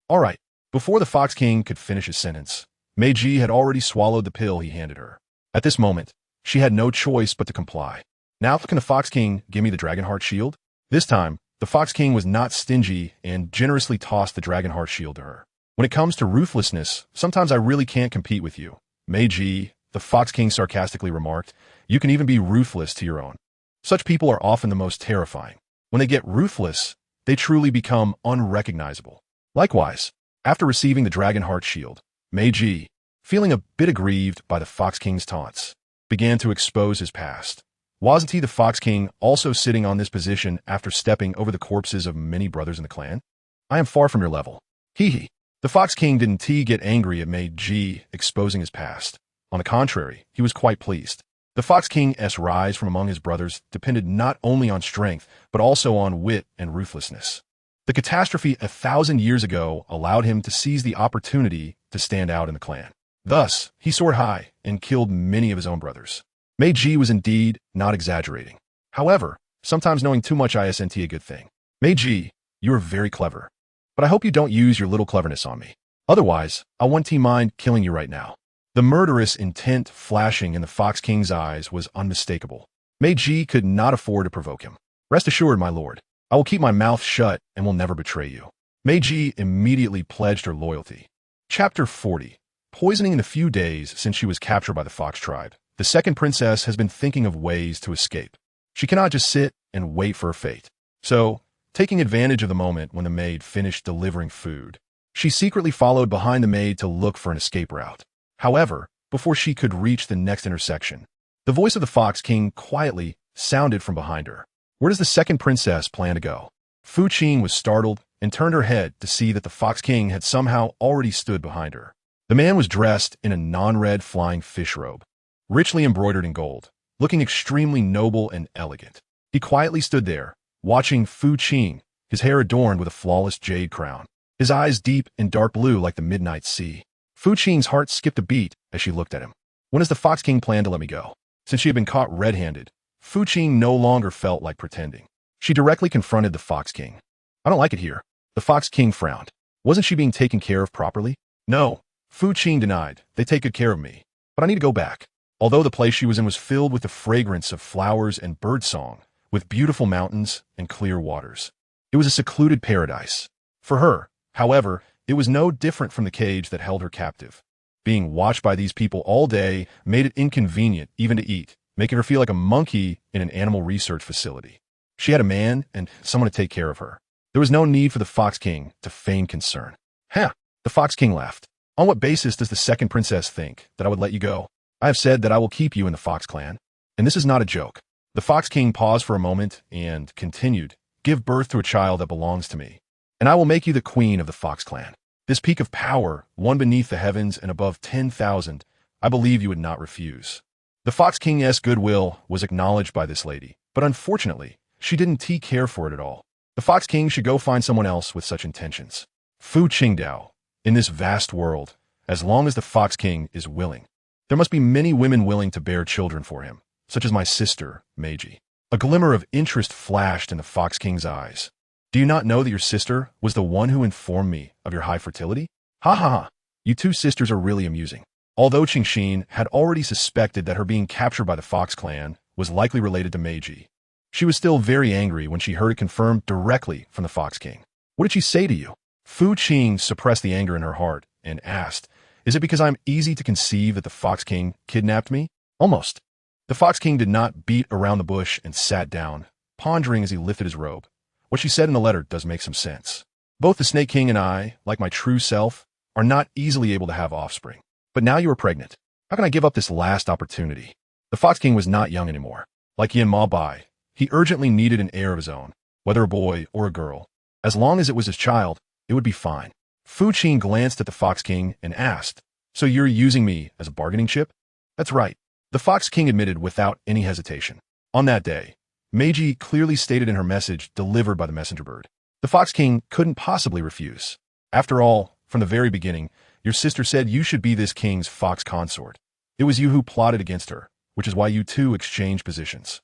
All right. Before the Fox King could finish his sentence, Mei Ji had already swallowed the pill he handed her. At this moment, she had no choice but to comply. Now can the Fox King give me the Dragon Heart Shield? This time, the Fox King was not stingy and generously tossed the Dragon Heart Shield to her. When it comes to ruthlessness, sometimes I really can't compete with you. Mei Ji, the Fox King sarcastically remarked, you can even be ruthless to your own. Such people are often the most terrifying. When they get ruthless, they truly become unrecognizable. Likewise, after receiving the Dragon Heart Shield, Mei Ji, feeling a bit aggrieved by the Fox King's taunts, began to expose his past. Wasn't he the Fox King also sitting on this position after stepping over the corpses of many brothers in the clan? I am far from your level. Hee hee. The Fox King didn't get angry at Mei Ji exposing his past. On the contrary, he was quite pleased. The Fox King's rise from among his brothers depended not only on strength, but also on wit and ruthlessness. The catastrophe 1,000 years ago allowed him to seize the opportunity to stand out in the clan. Thus, he soared high and killed many of his own brothers. Mei Ji was indeed not exaggerating. However, sometimes knowing too much isn't a good thing. Mei Ji, you are very clever. But I hope you don't use your little cleverness on me. Otherwise, I won't mind killing you right now. The murderous intent flashing in the Fox King's eyes was unmistakable. Mei Ji could not afford to provoke him. Rest assured, my lord, I will keep my mouth shut and will never betray you. Mei Ji immediately pledged her loyalty. Chapter 40. Poisoning in the few days since she was captured by the Fox tribe, the second princess has been thinking of ways to escape. She cannot just sit and wait for her fate. So, taking advantage of the moment when the maid finished delivering food, she secretly followed behind the maid to look for an escape route. However, before she could reach the next intersection, the voice of the Fox King quietly sounded from behind her. Where does the second princess plan to go? Fu Qing was startled and turned her head to see that the Fox King had somehow already stood behind her. The man was dressed in a non-red flying fish robe, richly embroidered in gold, looking extremely noble and elegant. He quietly stood there, watching Fu Qing, his hair adorned with a flawless jade crown, his eyes deep and dark blue like the midnight sea. Fu Qing's heart skipped a beat as she looked at him. When does the Fox King plan to let me go? Since she had been caught red-handed, Fu Qing no longer felt like pretending. She directly confronted the Fox King. I don't like it here. The Fox King frowned. Wasn't she being taken care of properly? No, Fu Qing denied. They take good care of me. But I need to go back. Although the place she was in was filled with the fragrance of flowers and birdsong, with beautiful mountains and clear waters. It was a secluded paradise. For her, however, it was no different from the cage that held her captive. Being watched by these people all day made it inconvenient even to eat, making her feel like a monkey in an animal research facility. She had a man and someone to take care of her. There was no need for the Fox King to feign concern. "Huh," the Fox King laughed. "On what basis does the second princess think that I would let you go? I have said that I will keep you in the Fox clan. And this is not a joke." The Fox King paused for a moment and continued, "Give birth to a child that belongs to me, and I will make you the queen of the Fox clan. This peak of power, one beneath the heavens and above 10,000, I believe you would not refuse." The Fox King's goodwill was acknowledged by this lady, but unfortunately, she didn't care for it at all. The Fox King should go find someone else with such intentions. Fu Qingdao, in this vast world, as long as the Fox King is willing, there must be many women willing to bear children for him, such as my sister, Meiji. A glimmer of interest flashed in the Fox King's eyes. "Do you not know that your sister was the one who informed me of your high fertility? Ha ha ha, you two sisters are really amusing." Although Qingxin had already suspected that her being captured by the Fox clan was likely related to Meiji, she was still very angry when she heard it confirmed directly from the Fox King. "What did she say to you?" Fu Qing suppressed the anger in her heart and asked, "Is it because I'm easy to conceive that the Fox King kidnapped me?" "Almost." The Fox King did not beat around the bush and sat down, pondering as he lifted his robe. "What she said in the letter does make some sense. Both the Snake King and I, like my true self, are not easily able to have offspring. But now you are pregnant. How can I give up this last opportunity?" The Fox King was not young anymore. Like Yin Ma Bai, he urgently needed an heir of his own, whether a boy or a girl. As long as it was his child, it would be fine. Fu Qing glanced at the Fox King and asked, "So you're using me as a bargaining chip?" "That's right," the Fox King admitted without any hesitation. On that day, Meiji clearly stated in her message delivered by the messenger bird. The Fox King couldn't possibly refuse. After all, from the very beginning, your sister said you should be this king's fox consort. It was you who plotted against her, which is why you two exchanged positions.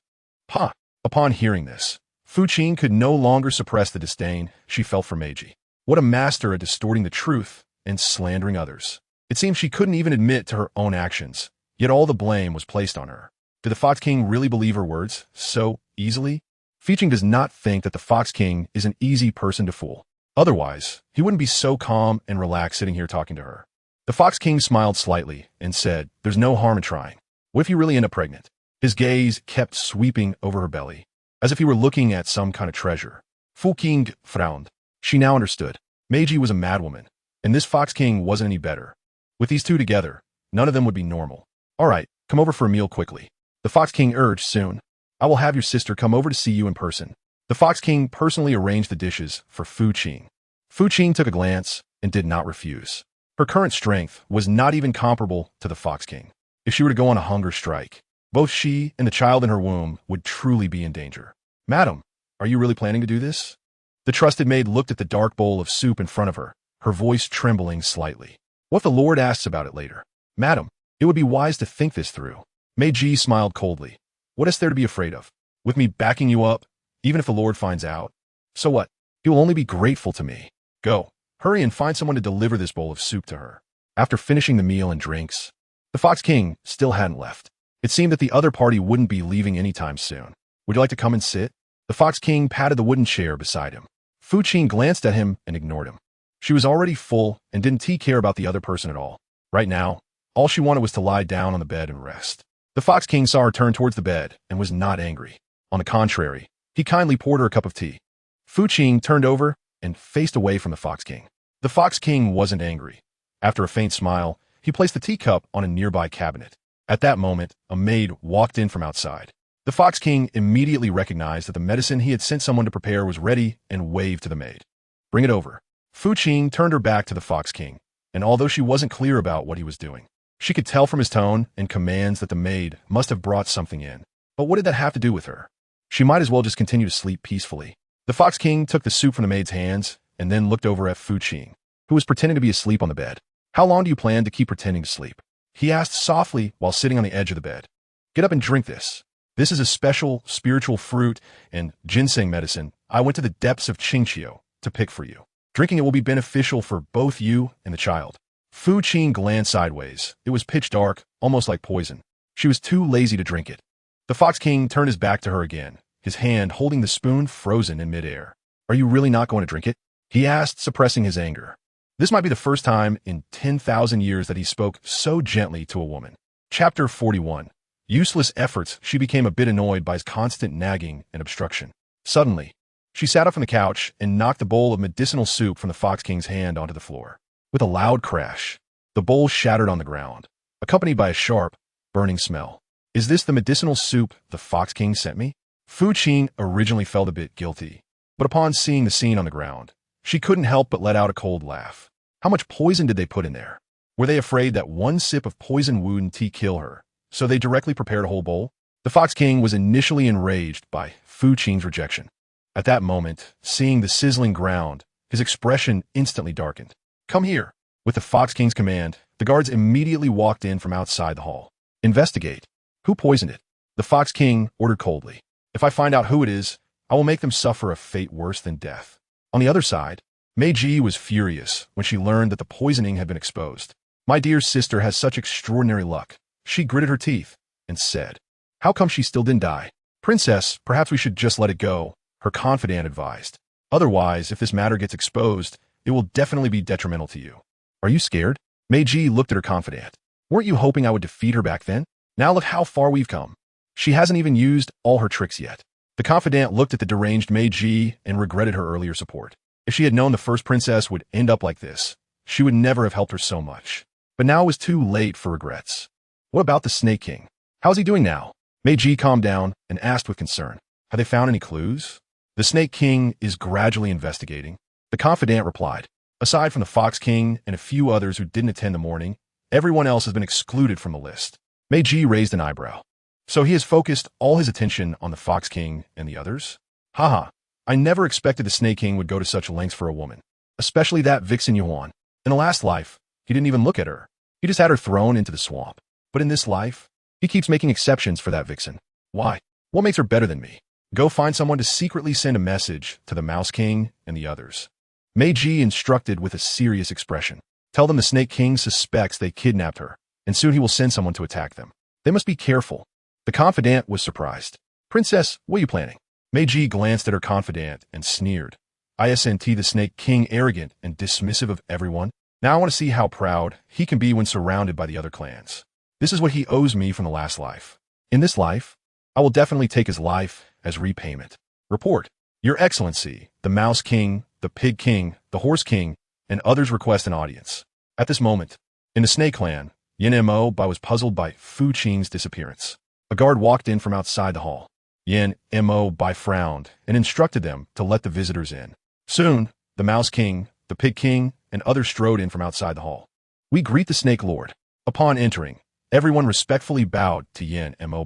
"Ha!" Upon hearing this, Fu Qing could no longer suppress the disdain she felt for Meiji. What a master at distorting the truth and slandering others. It seemed she couldn't even admit to her own actions, yet all the blame was placed on her. Did the Fox King really believe her words so easily? Fu Qing does not think that the Fox King is an easy person to fool. Otherwise, he wouldn't be so calm and relaxed sitting here talking to her. The Fox King smiled slightly and said, "There's no harm in trying. What if you really end up pregnant?" His gaze kept sweeping over her belly, as if he were looking at some kind of treasure. Fu Qing frowned. She now understood. Meiji was a madwoman, and this Fox King wasn't any better. With these two together, none of them would be normal. "All right, come over for a meal quickly," the Fox King urged soon. "I will have your sister come over to see you in person." The Fox King personally arranged the dishes for Fu Qing. Fu Qing took a glance and did not refuse. Her current strength was not even comparable to the Fox King. If she were to go on a hunger strike, both she and the child in her womb would truly be in danger. "Madam, are you really planning to do this?" The trusted maid looked at the dark bowl of soup in front of her, her voice trembling slightly. "What if the Lord asks about it later?" "Madam, it would be wise to think this through." Meiji smiled coldly. "What is there to be afraid of? With me backing you up, even if the Lord finds out? So what? He will only be grateful to me. Go, hurry and find someone to deliver this bowl of soup to her." After finishing the meal and drinks, the Fox King still hadn't left. It seemed that the other party wouldn't be leaving anytime soon. "Would you like to come and sit?" The Fox King patted the wooden chair beside him. Fu Qing glanced at him and ignored him. She was already full and didn't care about the other person at all. Right now, all she wanted was to lie down on the bed and rest. The Fox King saw her turn towards the bed and was not angry. On the contrary, he kindly poured her a cup of tea. Fu Qing turned over and faced away from the Fox King. The Fox King wasn't angry. After a faint smile, he placed the teacup on a nearby cabinet. At that moment, a maid walked in from outside. The Fox King immediately recognized that the medicine he had sent someone to prepare was ready and waved to the maid. "Bring it over." Fu Qing turned her back to the Fox King, and although she wasn't clear about what he was doing, she could tell from his tone and commands that the maid must have brought something in. But what did that have to do with her? She might as well just continue to sleep peacefully. The Fox King took the soup from the maid's hands and then looked over at Fu Qing, who was pretending to be asleep on the bed. "How long do you plan to keep pretending to sleep?" he asked softly while sitting on the edge of the bed. "Get up and drink this. This is a special spiritual fruit and ginseng medicine I went to the depths of Qingqiu to pick for you. Drinking it will be beneficial for both you and the child." Fu Qing glanced sideways. It was pitch dark, almost like poison. She was too lazy to drink it. The Fox King turned his back to her again, his hand holding the spoon frozen in midair. Are you really not going to drink it? He asked, suppressing his anger. This might be the first time in 10,000 years that he spoke so gently to a woman. Chapter 41. Useless efforts. She became a bit annoyed by his constant nagging and obstruction. Suddenly, she sat up from the couch and knocked the bowl of medicinal soup from the Fox King's hand onto the floor. With a loud crash, the bowl shattered on the ground, accompanied by a sharp, burning smell. Is this the medicinal soup the Fox King sent me? Qing originally felt a bit guilty, but upon seeing the scene on the ground, she couldn't help but let out a cold laugh. How much poison did they put in there? Were they afraid that one sip of poison wouldn't kill her, so they directly prepared a whole bowl? The Fox King was initially enraged by Qing's rejection. At that moment, seeing the sizzling ground, his expression instantly darkened. Come here. With the Fox King's command, the guards immediately walked in from outside the hall. Investigate. Who poisoned it? The Fox King ordered coldly. If I find out who it is, I will make them suffer a fate worse than death. On the other side, Meiji was furious when she learned that the poisoning had been exposed. My dear sister has such extraordinary luck. She gritted her teeth and said, how come she still didn't die? Princess, perhaps we should just let it go, her confidant advised. Otherwise, if this matter gets exposed, it will definitely be detrimental to you. Are you scared? Meiji looked at her confidant. Weren't you hoping I would defeat her back then? Now look how far we've come. She hasn't even used all her tricks yet. The confidant looked at the deranged Meiji and regretted her earlier support. If she had known the first princess would end up like this, she would never have helped her so much. But now it was too late for regrets. What about the Snake King? How's he doing now? Meiji calmed down and asked with concern. Have they found any clues? The Snake King is gradually investigating. The confidant replied. Aside from the Fox King and a few others who didn't attend the morning, everyone else has been excluded from the list. Meiji raised an eyebrow. So he has focused all his attention on the Fox King and the others? Haha, I never expected the Snake King would go to such lengths for a woman, especially that Vixen Yuan. In the last life, he didn't even look at her. He just had her thrown into the swamp. But in this life, he keeps making exceptions for that Vixen. Why? What makes her better than me? Go find someone to secretly send a message to the Mouse King and the others. Meiji instructed with a serious expression. Tell them the Snake King suspects they kidnapped her, and soon he will send someone to attack them. They must be careful. The confidant was surprised. Princess, what are you planning? Meiji glanced at her confidant and sneered. Isn't the Snake King arrogant and dismissive of everyone? Now I want to see how proud he can be when surrounded by the other clans. This is what he owes me from the last life. In this life, I will definitely take his life as repayment. Report. Your Excellency, the Mouse King, the Pig King, the Horse King, and others request an audience. At this moment, in the Snake Clan, Yin Mo was puzzled by Qing's disappearance. A guard walked in from outside the hall. Yin Mo frowned and instructed them to let the visitors in. Soon, the Mouse King, the Pig King, and others strode in from outside the hall. We greet the Snake Lord. Upon entering, everyone respectfully bowed to Yin Mo.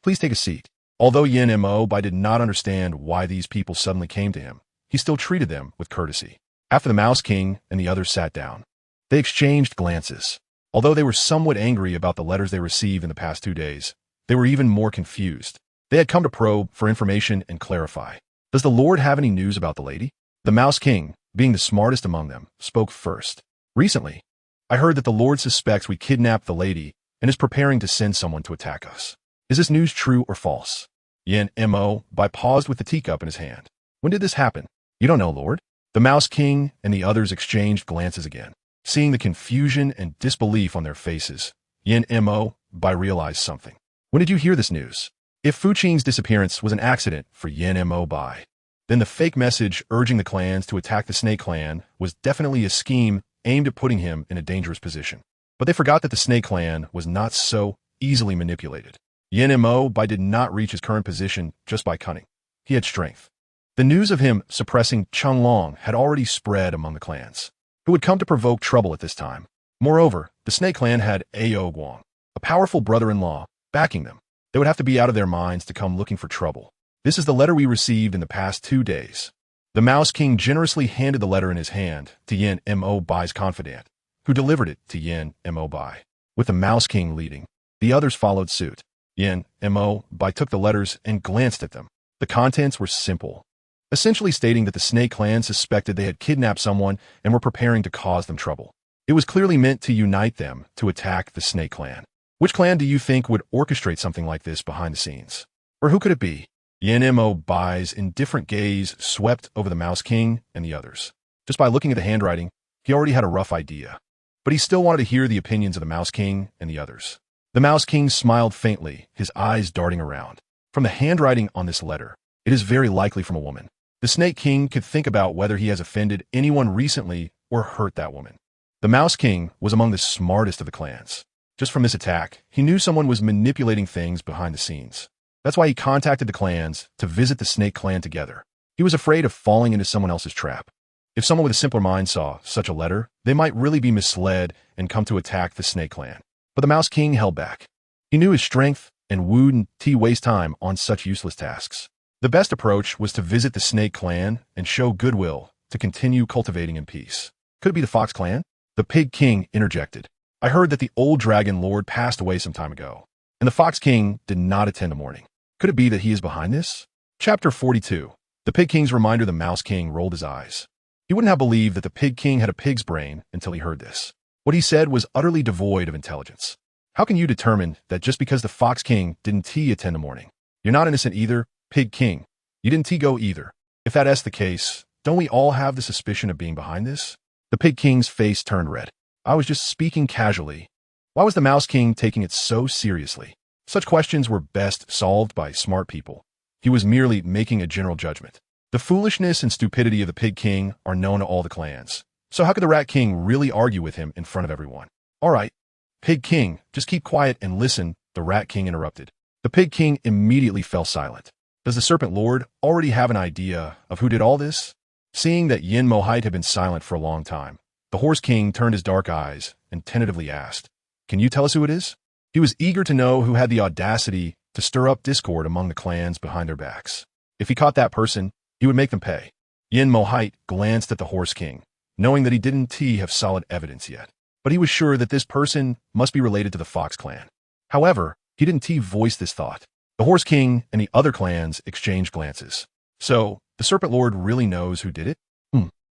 Please take a seat. Although Yin Mo did not understand why these people suddenly came to him, he still treated them with courtesy. After the Mouse King and the others sat down, they exchanged glances. Although they were somewhat angry about the letters they received in the past 2 days, they were even more confused. They had come to probe for information and clarify. Does the Lord have any news about the lady? The Mouse King, being the smartest among them, spoke first. Recently, I heard that the Lord suspects we kidnapped the lady and is preparing to send someone to attack us. Is this news true or false? Yin Mo paused with the teacup in his hand. When did this happen? You don't know, Lord. The Mouse King and the others exchanged glances again. Seeing the confusion and disbelief on their faces, Yin Mo realized something. When did you hear this news? If Qing's disappearance was an accident for Yin Mo, then the fake message urging the clans to attack the Snake Clan was definitely a scheme aimed at putting him in a dangerous position. But they forgot that the Snake Clan was not so easily manipulated. Yin Mo did not reach his current position just by cunning. He had strength. The news of him suppressing Chenglong had already spread among the clans, who had come to provoke trouble at this time. Moreover, the Snake Clan had Ao Guang, a powerful brother-in-law, backing them. They would have to be out of their minds to come looking for trouble. This is the letter we received in the past 2 days. The Mouse King generously handed the letter in his hand to Yin Mo's confidant, who delivered it to Yin Mo. With the Mouse King leading, the others followed suit. Yin Mo took the letters and glanced at them. The contents were simple, essentially stating that the Snake Clan suspected they had kidnapped someone and were preparing to cause them trouble. It was clearly meant to unite them to attack the Snake Clan. Which clan do you think would orchestrate something like this behind the scenes? Or who could it be? Yenmo's indifferent gaze swept over the Mouse King and the others. Just by looking at the handwriting, he already had a rough idea. But he still wanted to hear the opinions of the Mouse King and the others. The Mouse King smiled faintly, his eyes darting around. From the handwriting on this letter, it is very likely from a woman. The Snake King could think about whether he has offended anyone recently or hurt that woman. The Mouse King was among the smartest of the clans. Just from this attack, he knew someone was manipulating things behind the scenes. That's why he contacted the clans to visit the Snake Clan together. He was afraid of falling into someone else's trap. If someone with a simpler mind saw such a letter, they might really be misled and come to attack the Snake Clan. But the Mouse King held back. He knew his strength and wouldn't waste time on such useless tasks. The best approach was to visit the Snake Clan and show goodwill to continue cultivating in peace. Could it be the Fox Clan? The Pig King interjected. I heard that the old Dragon Lord passed away some time ago, and the Fox King did not attend the mourning. Could it be that he is behind this? Chapter 42. The Pig King's reminder. The Mouse King rolled his eyes. He wouldn't have believed that the Pig King had a pig's brain until he heard this. What he said was utterly devoid of intelligence. How can you determine that just because the Fox King didn't attend the mourning? You're not innocent either, Pig King. You didn't go either. If that's the case, don't we all have the suspicion of being behind this? The Pig King's face turned red. I was just speaking casually. Why was the Mouse King taking it so seriously? Such questions were best solved by smart people. He was merely making a general judgment. The foolishness and stupidity of the Pig King are known to all the clans. So how could the Rat King really argue with him in front of everyone? All right, Pig King, just keep quiet and listen, the Rat King interrupted. The Pig King immediately fell silent. Does the Serpent Lord already have an idea of who did all this? Seeing that Yenmo's had been silent for a long time, the Horse King turned his dark eyes and tentatively asked, Can you tell us who it is? He was eager to know who had the audacity to stir up discord among the clans behind their backs. If he caught that person, he would make them pay. Yenmo's glanced at the Horse King, knowing that he didn't have solid evidence yet. But he was sure that this person must be related to the Fox Clan. However, he didn't voice this thought. The Horse King and the other clans exchanged glances. So, the Serpent Lord really knows who did it?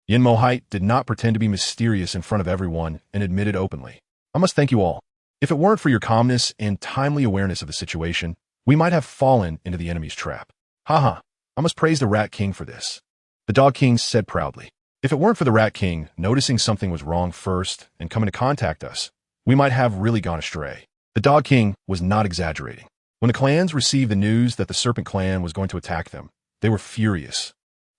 Yenmo's did not pretend to be mysterious in front of everyone and admitted openly. I must thank you all. If it weren't for your calmness and timely awareness of the situation, we might have fallen into the enemy's trap. Haha, I must praise the Rat King for this. The Dog King said proudly. If it weren't for the Rat King noticing something was wrong first and coming to contact us, we might have really gone astray. The Dog King was not exaggerating. When the clans received the news that the Serpent Clan was going to attack them, they were furious,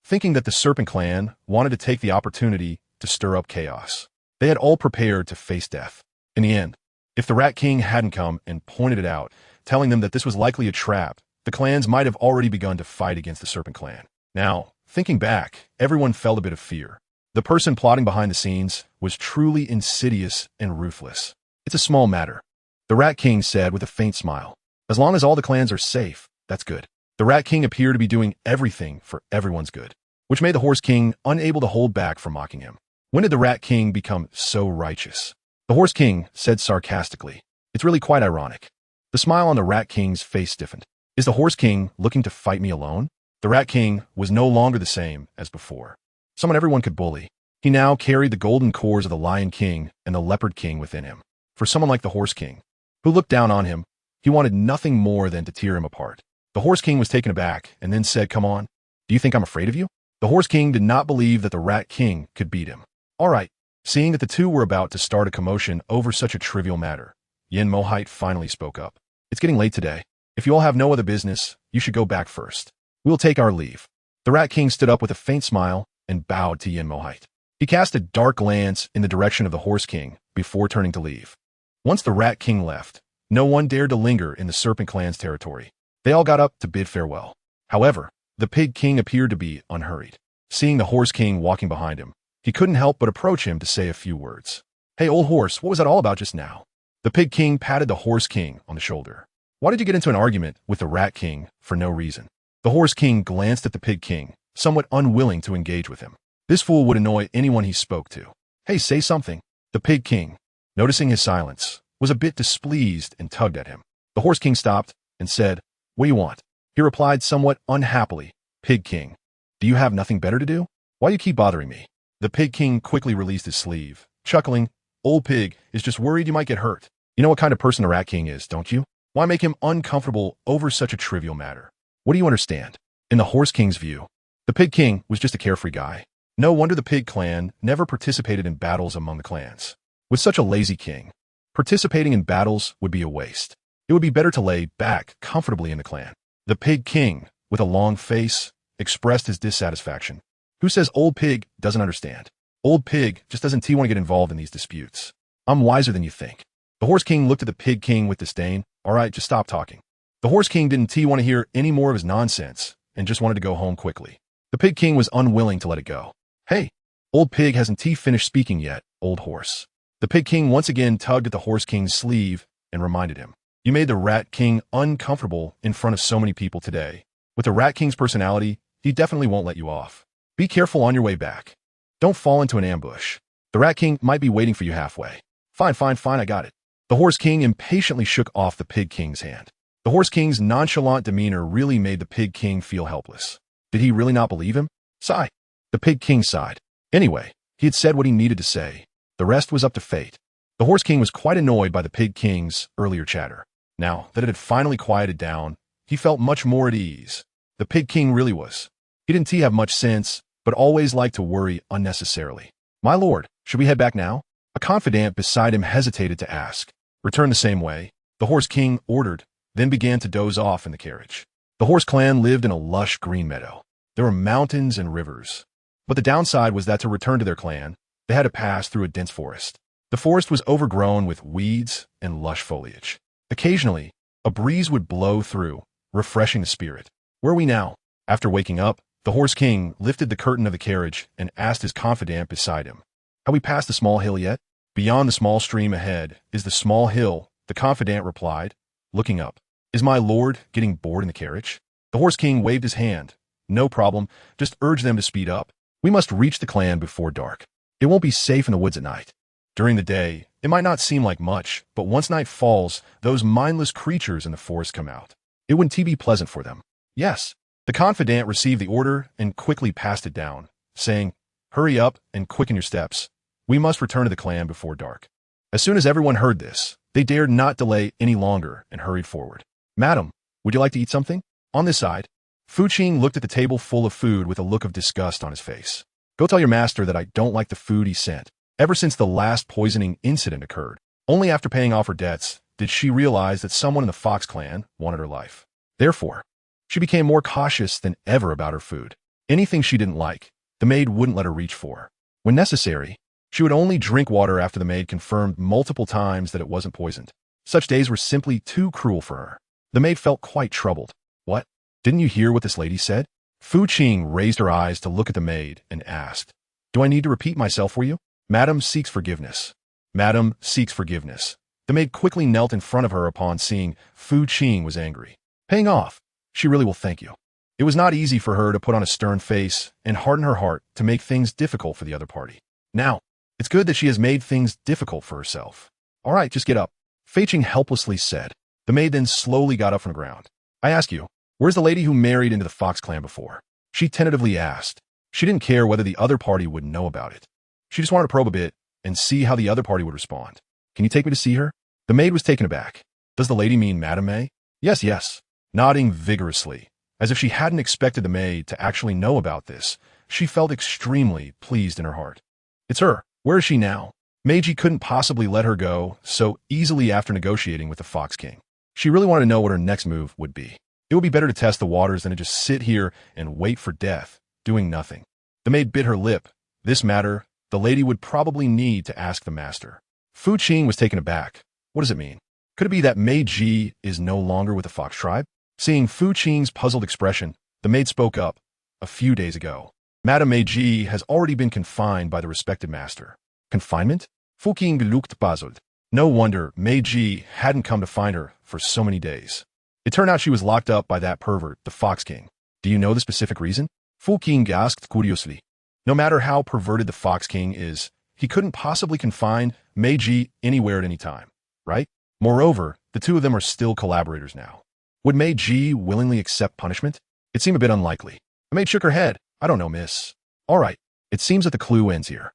thinking that the Serpent Clan wanted to take the opportunity to stir up chaos. They had all prepared to face death. In the end, if the Rat King hadn't come and pointed it out, telling them that this was likely a trap, the clans might have already begun to fight against the Serpent Clan. Now, thinking back, everyone felt a bit of fear. The person plotting behind the scenes was truly insidious and ruthless. It's a small matter, the Rat King said with a faint smile. As long as all the clans are safe, that's good. The Rat King appeared to be doing everything for everyone's good, which made the Horse King unable to hold back from mocking him. When did the Rat King become so righteous? The Horse King said sarcastically. It's really quite ironic. The smile on the Rat King's face stiffened. Is the Horse King looking to fight me alone? The Rat King was no longer the same as before. Someone everyone could bully. He now carried the golden cores of the Lion King and the Leopard King within him. For someone like the Horse King, who looked down on him, he wanted nothing more than to tear him apart. The Horse King was taken aback and then said, Come on, do you think I'm afraid of you? The Horse King did not believe that the Rat King could beat him. All right, seeing that the two were about to start a commotion over such a trivial matter, Yenmo's finally spoke up. It's getting late today. If you all have no other business, you should go back first. We'll take our leave. The Rat King stood up with a faint smile and bowed to Yenmo's. He cast a dark glance in the direction of the Horse King before turning to leave. Once the Rat King left, no one dared to linger in the Serpent Clan's territory. They all got up to bid farewell. However, the Pig King appeared to be unhurried. Seeing the Horse King walking behind him, he couldn't help but approach him to say a few words. Hey, old horse, what was that all about just now? The Pig King patted the Horse King on the shoulder. Why did you get into an argument with the Rat King for no reason? The Horse King glanced at the Pig King, somewhat unwilling to engage with him. This fool would annoy anyone he spoke to. Hey, say something. The Pig King, noticing his silence, was a bit displeased and tugged at him. The Horse King stopped and said, What do you want? He replied somewhat unhappily, Pig King, do you have nothing better to do? Why do you keep bothering me? The Pig King quickly released his sleeve, chuckling, Old Pig is just worried you might get hurt. You know what kind of person the Rat King is, don't you? Why make him uncomfortable over such a trivial matter? What do you understand? In the Horse King's view, the Pig King was just a carefree guy. No wonder the Pig clan never participated in battles among the clans. With such a lazy king, participating in battles would be a waste. It would be better to lay back comfortably in the clan. The Pig King, with a long face, expressed his dissatisfaction. Who says Old Pig doesn't understand? Old Pig just doesn't want to get involved in these disputes. I'm wiser than you think. The Horse King looked at the Pig King with disdain. All right, just stop talking. The Horse King didn't want to hear any more of his nonsense and just wanted to go home quickly. The Pig King was unwilling to let it go. Hey, Old Pig hasn't finished speaking yet, Old Horse. The Pig King once again tugged at the Horse King's sleeve and reminded him. You made the Rat King uncomfortable in front of so many people today. With the Rat King's personality, he definitely won't let you off. Be careful on your way back. Don't fall into an ambush. The Rat King might be waiting for you halfway. Fine, I got it. The Horse King impatiently shook off the Pig King's hand. The Horse King's nonchalant demeanor really made the Pig King feel helpless. Did he really not believe him? Sigh. The Pig King sighed. Anyway, he had said what he needed to say. The rest was up to fate. The Horse King was quite annoyed by the Pig King's earlier chatter. Now that it had finally quieted down, he felt much more at ease. The Pig King really was. He didn't have much sense, but always liked to worry unnecessarily. My lord, should we head back now? A confidant beside him hesitated to ask. Return the same way, the Horse King ordered, then began to doze off in the carriage. The Horse clan lived in a lush green meadow. There were mountains and rivers. But the downside was that to return to their clan, they had to pass through a dense forest. The forest was overgrown with weeds and lush foliage. Occasionally, a breeze would blow through, refreshing the spirit. Where are we now? After waking up, the Horse King lifted the curtain of the carriage and asked his confidant beside him. Have we passed the small hill yet? Beyond the small stream ahead is the small hill, the confidant replied, looking up. Is my lord getting bored in the carriage? The Horse King waved his hand. No problem, just urge them to speed up. We must reach the clan before dark. It won't be safe in the woods at night. During the day, it might not seem like much, but once night falls, those mindless creatures in the forest come out. It wouldn't be pleasant for them. Yes. The confidant received the order and quickly passed it down, saying, Hurry up and quicken your steps. We must return to the clan before dark. As soon as everyone heard this, they dared not delay any longer and hurried forward. Madam, would you like to eat something? On this side, Qing looked at the table full of food with a look of disgust on his face. Go tell your master that I don't like the food he sent. Ever since the last poisoning incident occurred, only after paying off her debts did she realize that someone in the Fox clan wanted her life. Therefore, she became more cautious than ever about her food. Anything she didn't like, the maid wouldn't let her reach for. When necessary, she would only drink water after the maid confirmed multiple times that it wasn't poisoned. Such days were simply too cruel for her. The maid felt quite troubled. What? Didn't you hear what this lady said? Qing raised her eyes to look at the maid and asked, Do I need to repeat myself for you? Madam seeks forgiveness. Madam seeks forgiveness. The maid quickly knelt in front of her upon seeing Qing was angry. Paying off. She really will thank you. It was not easy for her to put on a stern face and harden her heart to make things difficult for the other party. Now, it's good that she has made things difficult for herself. All right, just get up. Qing helplessly said. The maid then slowly got up from the ground. I ask you, where's the lady who married into the Fox clan before? She tentatively asked. She didn't care whether the other party would know about it. She just wanted to probe a bit and see how the other party would respond. Can you take me to see her? The maid was taken aback. Does the lady mean Madame May? Yes. Nodding vigorously, as if she hadn't expected the maid to actually know about this, she felt extremely pleased in her heart. It's her. Where is she now? Meiji couldn't possibly let her go so easily after negotiating with the Fox King. She really wanted to know what her next move would be. It would be better to test the waters than to just sit here and wait for death, doing nothing. The maid bit her lip. This matter, the lady would probably need to ask the master. Qing was taken aback. What does it mean? Could it be that Meiji is no longer with the Fox tribe? Seeing Qing's puzzled expression, the maid spoke up. A few days ago, Madame Meiji has already been confined by the respected master. Confinement? Qing looked puzzled. No wonder Meiji hadn't come to find her for so many days. It turned out she was locked up by that pervert, the Fox King. Do you know the specific reason? Qing asked curiously. No matter how perverted the Fox King is, he couldn't possibly confine Meiji anywhere at any time, right? Moreover, the two of them are still collaborators now. Would Meiji willingly accept punishment? It seemed a bit unlikely. The maid shook her head. I don't know, miss. All right, it seems that the clue ends here.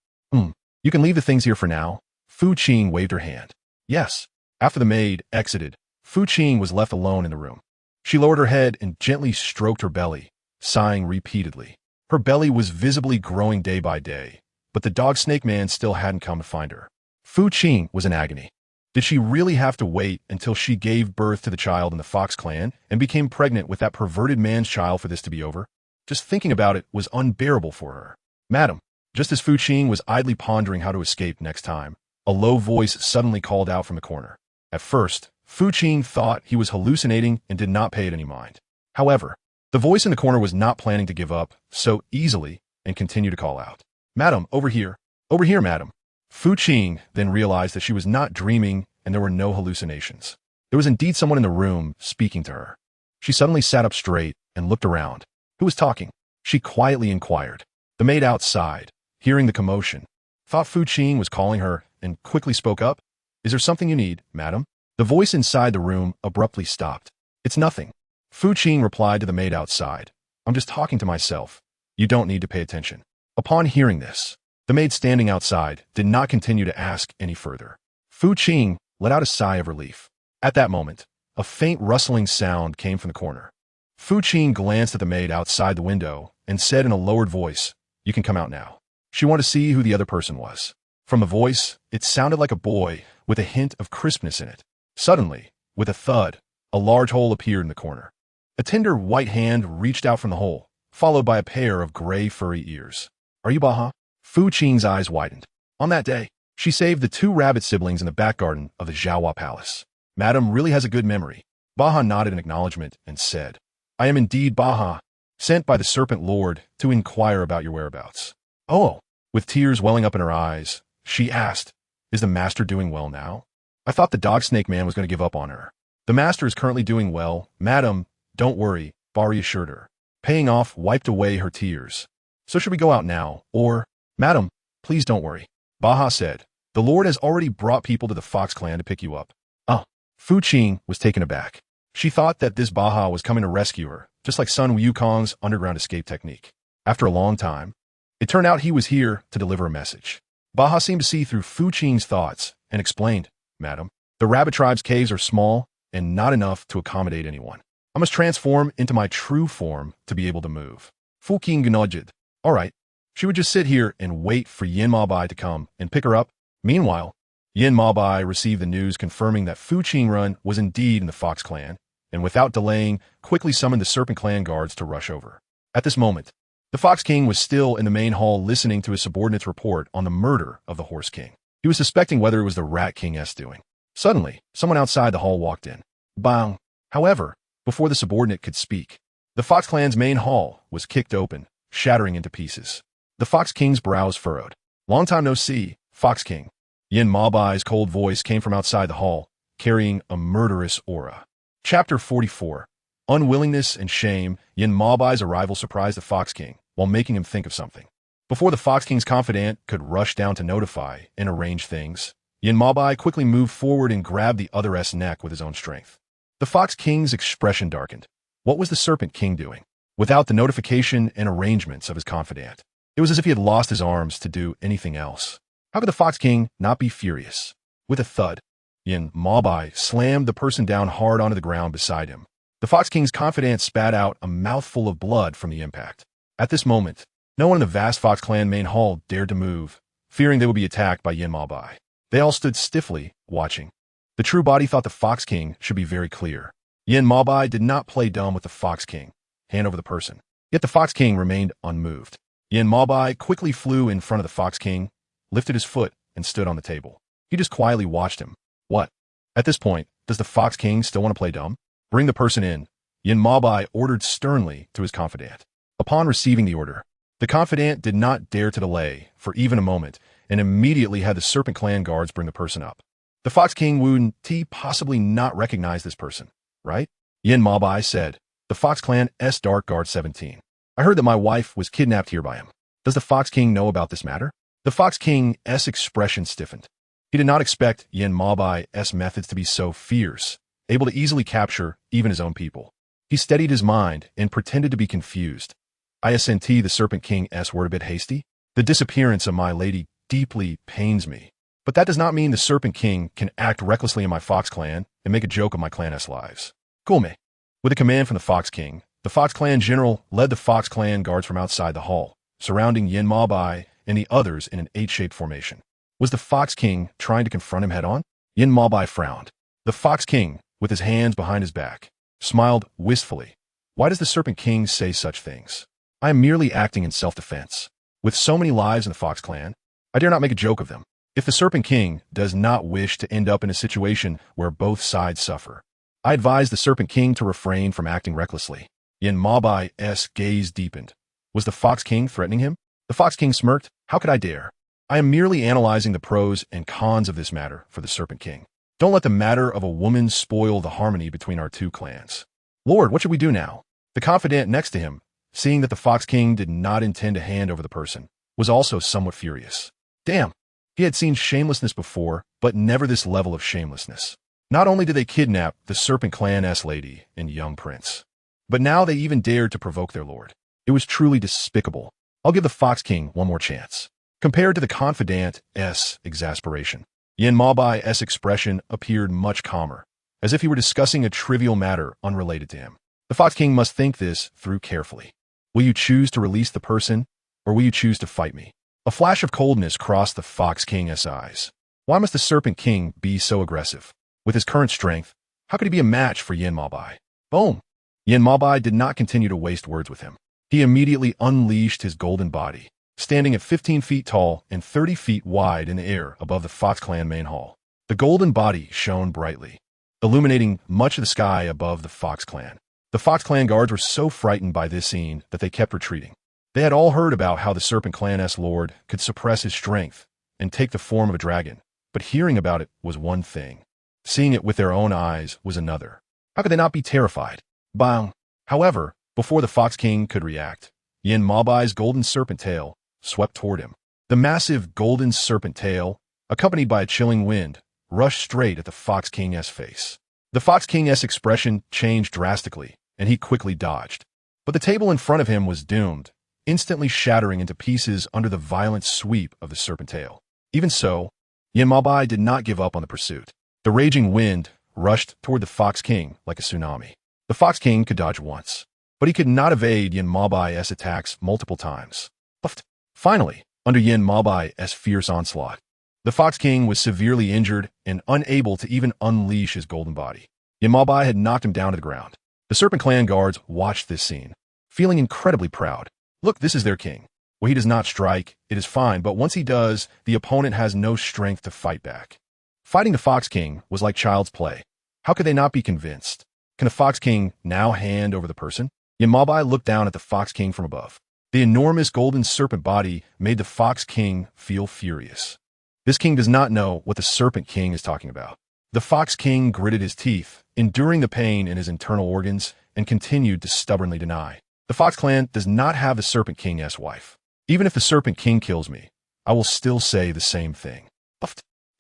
You can leave the things here for now. Qing waved her hand. Yes, After the maid exited, Fu Qing was left alone in the room. She lowered her head and gently stroked her belly, sighing repeatedly. Her belly was visibly growing day by day, but the dog-snake man still hadn't come to find her. Fu Qing was in agony. Did she really have to wait until she gave birth to the child in the Fox clan and became pregnant with that perverted man's child for this to be over? Just thinking about it was unbearable for her. Madam, just as Fu Qing was idly pondering how to escape next time, a low voice suddenly called out from the corner. At first, Fu Qing thought he was hallucinating and did not pay it any mind. However, the voice in the corner was not planning to give up so easily and continued to call out. Madam, over here, madam. Fu Qing then realized that she was not dreaming and there were no hallucinations. There was indeed someone in the room speaking to her. She suddenly sat up straight and looked around. Who was talking? She quietly inquired. The maid outside, hearing the commotion, thought Fu Qing was calling her and quickly spoke up. Is there something you need, madam? The voice inside the room abruptly stopped. It's nothing. Fu Qing replied to the maid outside. I'm just talking to myself. You don't need to pay attention. Upon hearing this, the maid standing outside did not continue to ask any further. Fu Qing let out a sigh of relief. At that moment, a faint rustling sound came from the corner. Fu Qing glanced at the maid outside the window and said in a lowered voice, You can come out now. She wanted to see who the other person was. From the voice, it sounded like a boy with a hint of crispness in it. Suddenly, with a thud, a large hole appeared in the corner. A tender white hand reached out from the hole, followed by a pair of gray furry ears. Are you Baha? Fu Qing's eyes widened. On that day, she saved the 2 rabbit siblings in the back garden of the Zhaohua Palace. Madam really has a good memory. Baha nodded in acknowledgement and said, I am indeed Baha, sent by the Serpent Lord to inquire about your whereabouts. Oh, with tears welling up in her eyes, she asked, Is the master doing well now? I thought the dog-snake man was going to give up on her. The master is currently doing well. Madam, don't worry, Bari assured her. Paying off wiped away her tears. So should we go out now, or... Madam, please don't worry. Baha said, The Lord has already brought people to the Fox clan to pick you up. Fu Qing was taken aback. She thought that this Baha was coming to rescue her, just like Sun Wukong's underground escape technique. After a long time, it turned out he was here to deliver a message. Baha seemed to see through Fu Qing's thoughts and explained, Madam, the rabbit tribe's caves are small and not enough to accommodate anyone. I must transform into my true form to be able to move. Fu Qing nodded. All right. She would just sit here and wait for Yin Mabai to come and pick her up. Meanwhile, Yin Mabai received the news confirming that Fu Qingrun was indeed in the Fox clan, and without delaying, quickly summoned the Serpent clan guards to rush over. At this moment, the Fox King was still in the main hall listening to his subordinate's report on the murder of the Horse King. He was suspecting whether it was the Rat King's doing. Suddenly, someone outside the hall walked in. Bang! However, before the subordinate could speak, the Fox clan's main hall was kicked open, shattering into pieces. The Fox King's brows furrowed. Long time no see, Fox King. Yin Mabai's cold voice came from outside the hall, carrying a murderous aura. Chapter 44. Unwillingness and shame. Yin Mabai's arrival surprised the Fox King, while making him think of something. Before the Fox King's confidant could rush down to notify and arrange things, Yin Mabai quickly moved forward and grabbed the other's neck with his own strength. The Fox King's expression darkened. What was the Serpent King doing? Without the notification and arrangements of his confidant, it was as if he had lost his arms to do anything else. How could the Fox King not be furious? With a thud, Yin Mabai slammed the person down hard onto the ground beside him. The Fox King's confidant spat out a mouthful of blood from the impact. At this moment, no one in the vast Fox clan main hall dared to move, fearing they would be attacked by Yin Mabai. They all stood stiffly, watching. The true body thought the Fox King should be very clear. Yin Mabai did not play dumb with the Fox King, hand over the person. Yet the Fox King remained unmoved. Yin Mabai quickly flew in front of the Fox King, lifted his foot, and stood on the table. He just quietly watched him. What? At this point, does the Fox King still want to play dumb? Bring the person in, Yin Mabai ordered sternly to his confidant. Upon receiving the order, the confidant did not dare to delay for even a moment and immediately had the Serpent Clan guards bring the person up. The Fox King wouldn't possibly not recognize this person, right? Yin Mabai said, the Fox Clan's Dark Guard 17. I heard that my wife was kidnapped here by him. Does the Fox King know about this matter? The Fox King's expression stiffened. He did not expect Yin Mabai's methods to be so fierce, able to easily capture even his own people. He steadied his mind and pretended to be confused. ISNT, the Serpent King's word a bit hasty. The disappearance of my lady deeply pains me. But that does not mean the Serpent King can act recklessly in my Fox clan and make a joke of my clan's lives. Kulme. With a command from the Fox King, the Fox clan general led the Fox clan guards from outside the hall, surrounding Yin Maobai and the others in an 8-shaped formation. Was the Fox King trying to confront him head-on? Yin Maobai frowned. The Fox King, with his hands behind his back, smiled wistfully. Why does the Serpent King say such things? I am merely acting in self-defense. With so many lives in the Fox clan, I dare not make a joke of them. If the Serpent King does not wish to end up in a situation where both sides suffer, I advise the Serpent King to refrain from acting recklessly. Yin Maobai's gaze deepened. Was the Fox King threatening him? The Fox King smirked. How could I dare? I am merely analyzing the pros and cons of this matter for the Serpent King. Don't let the matter of a woman spoil the harmony between our two clans. Lord, what should we do now? The confidant next to him, seeing that the Fox King did not intend to hand over the person, was also somewhat furious. Damn, he had seen shamelessness before, but never this level of shamelessness. Not only did they kidnap the Serpent Clan's lady and young prince, but now they even dared to provoke their lord. It was truly despicable. I'll give the Fox King one more chance. Compared to the confidant's exasperation, Yin Maobai's expression appeared much calmer, as if he were discussing a trivial matter unrelated to him. The Fox King must think this through carefully. Will you choose to release the person, or will you choose to fight me? A flash of coldness crossed the Fox King's eyes. Why must the Serpent King be so aggressive? With his current strength, how could he be a match for Yin Maobai? Boom! Yin Maobai did not continue to waste words with him. He immediately unleashed his golden body, standing at 15 feet tall and 30 feet wide in the air above the Fox Clan main hall. The golden body shone brightly, illuminating much of the sky above the Fox Clan. The Fox Clan guards were so frightened by this scene that they kept retreating. They had all heard about how the Serpent Clan's lord could suppress his strength and take the form of a dragon, but hearing about it was one thing. Seeing it with their own eyes was another. How could they not be terrified? Bang! However, before the Fox King could react, Yin Maobai's golden serpent tail swept toward him. The massive golden serpent tail, accompanied by a chilling wind, rushed straight at the Fox King's face. The Fox King's expression changed drastically, and he quickly dodged. But the table in front of him was doomed, instantly shattering into pieces under the violent sweep of the serpent tail. Even so, Yin Maobai did not give up on the pursuit. The raging wind rushed toward the Fox King like a tsunami. The Fox King could dodge once, but he could not evade Yin Maobai's attacks multiple times. Finally, under Yin Maobai's fierce onslaught, the Fox King was severely injured and unable to even unleash his golden body. Yin Maobai had knocked him down to the ground. The Serpent Clan guards watched this scene, feeling incredibly proud. Look, this is their king. Well, he does not strike, it is fine, but once he does, the opponent has no strength to fight back. Fighting the Fox King was like child's play. How could they not be convinced? Can the Fox King now hand over the person? Yin Maobai looked down at the Fox King from above. The enormous golden serpent body made the Fox King feel furious. This king does not know what the Serpent King is talking about. The Fox King gritted his teeth, enduring the pain in his internal organs, and continued to stubbornly deny. The Fox Clan does not have the Serpent King's wife. Even if the Serpent King kills me, I will still say the same thing.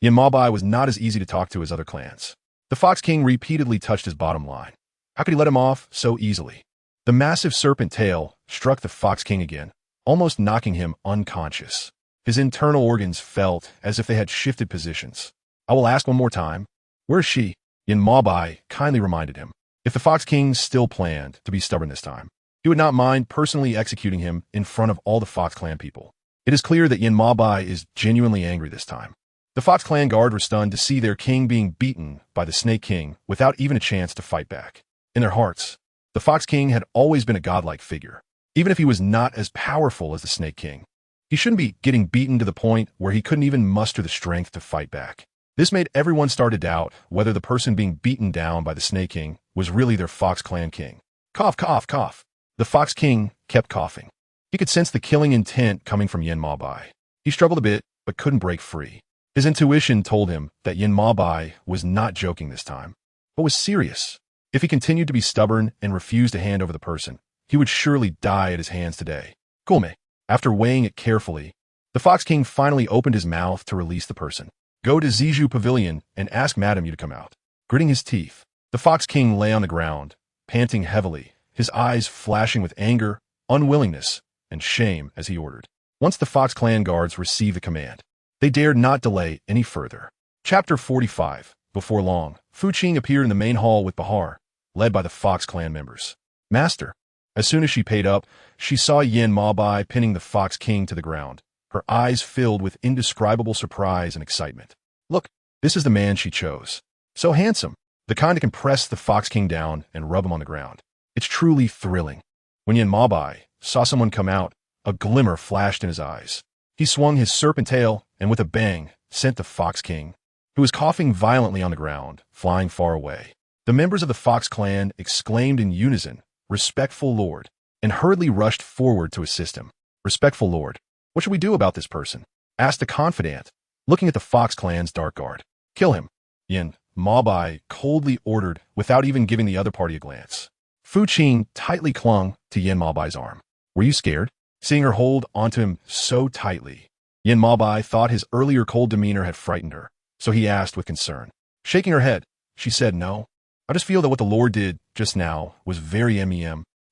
Yin Maobai was not as easy to talk to as other clans. The Fox King repeatedly touched his bottom line. How could he let him off so easily? The massive serpent tail struck the Fox King again, almost knocking him unconscious. His internal organs felt as if they had shifted positions. I will ask one more time. Where is she? Yin Maobai kindly reminded him. If the Fox King still planned to be stubborn this time, he would not mind personally executing him in front of all the Fox Clan people. It is clear that Yin Maobai is genuinely angry this time. The Fox Clan guard were stunned to see their king being beaten by the Snake King without even a chance to fight back. In their hearts, the Fox King had always been a godlike figure. Even if he was not as powerful as the Snake King, he shouldn't be getting beaten to the point where he couldn't even muster the strength to fight back. This made everyone start to doubt whether the person being beaten down by the Snake King was really their Fox Clan king. Cough, cough, cough. The Fox King kept coughing. He could sense the killing intent coming from Yin Maobai. He struggled a bit, but couldn't break free. His intuition told him that Yin Maobai was not joking this time, but was serious. If he continued to be stubborn and refused to hand over the person, he would surely die at his hands today. Kulme. After weighing it carefully, the Fox King finally opened his mouth to release the person. Go to Ziju Pavilion and ask Madame Yu to come out. Gritting his teeth, the Fox King lay on the ground, panting heavily, his eyes flashing with anger, unwillingness, and shame as he ordered. Once the Fox Clan guards received the command, They dared not delay any further. Chapter 45. Before long, Fu Qing appeared in the main hall with Bahar, led by the Fox clan members. Master. As soon as she paid up, she saw Yin Maobai pinning the Fox King to the ground, her eyes filled with indescribable surprise and excitement. Look, this is the man she chose. So handsome, the kind that can press the Fox King down and rub him on the ground. It's truly thrilling. When Yin Maobai saw someone come out, a glimmer flashed in his eyes. He swung his serpent tail and with a bang sent the Fox King, who was coughing violently on the ground, flying far away. The members of the Fox clan exclaimed in unison, "Respectful Lord," and hurriedly rushed forward to assist him. "Respectful Lord, what should we do about this person?" asked the confidant, looking at the Fox clan's dark guard. "Kill him," Yin Maobai coldly ordered without even giving the other party a glance. Fu Qing tightly clung to Yin Maobai's arm. "Were you scared?" Seeing her hold onto him so tightly, Yin Maobai thought his earlier cold demeanor had frightened her, so he asked with concern. Shaking her head, she said, "No. I just feel that what the Lord did just now was very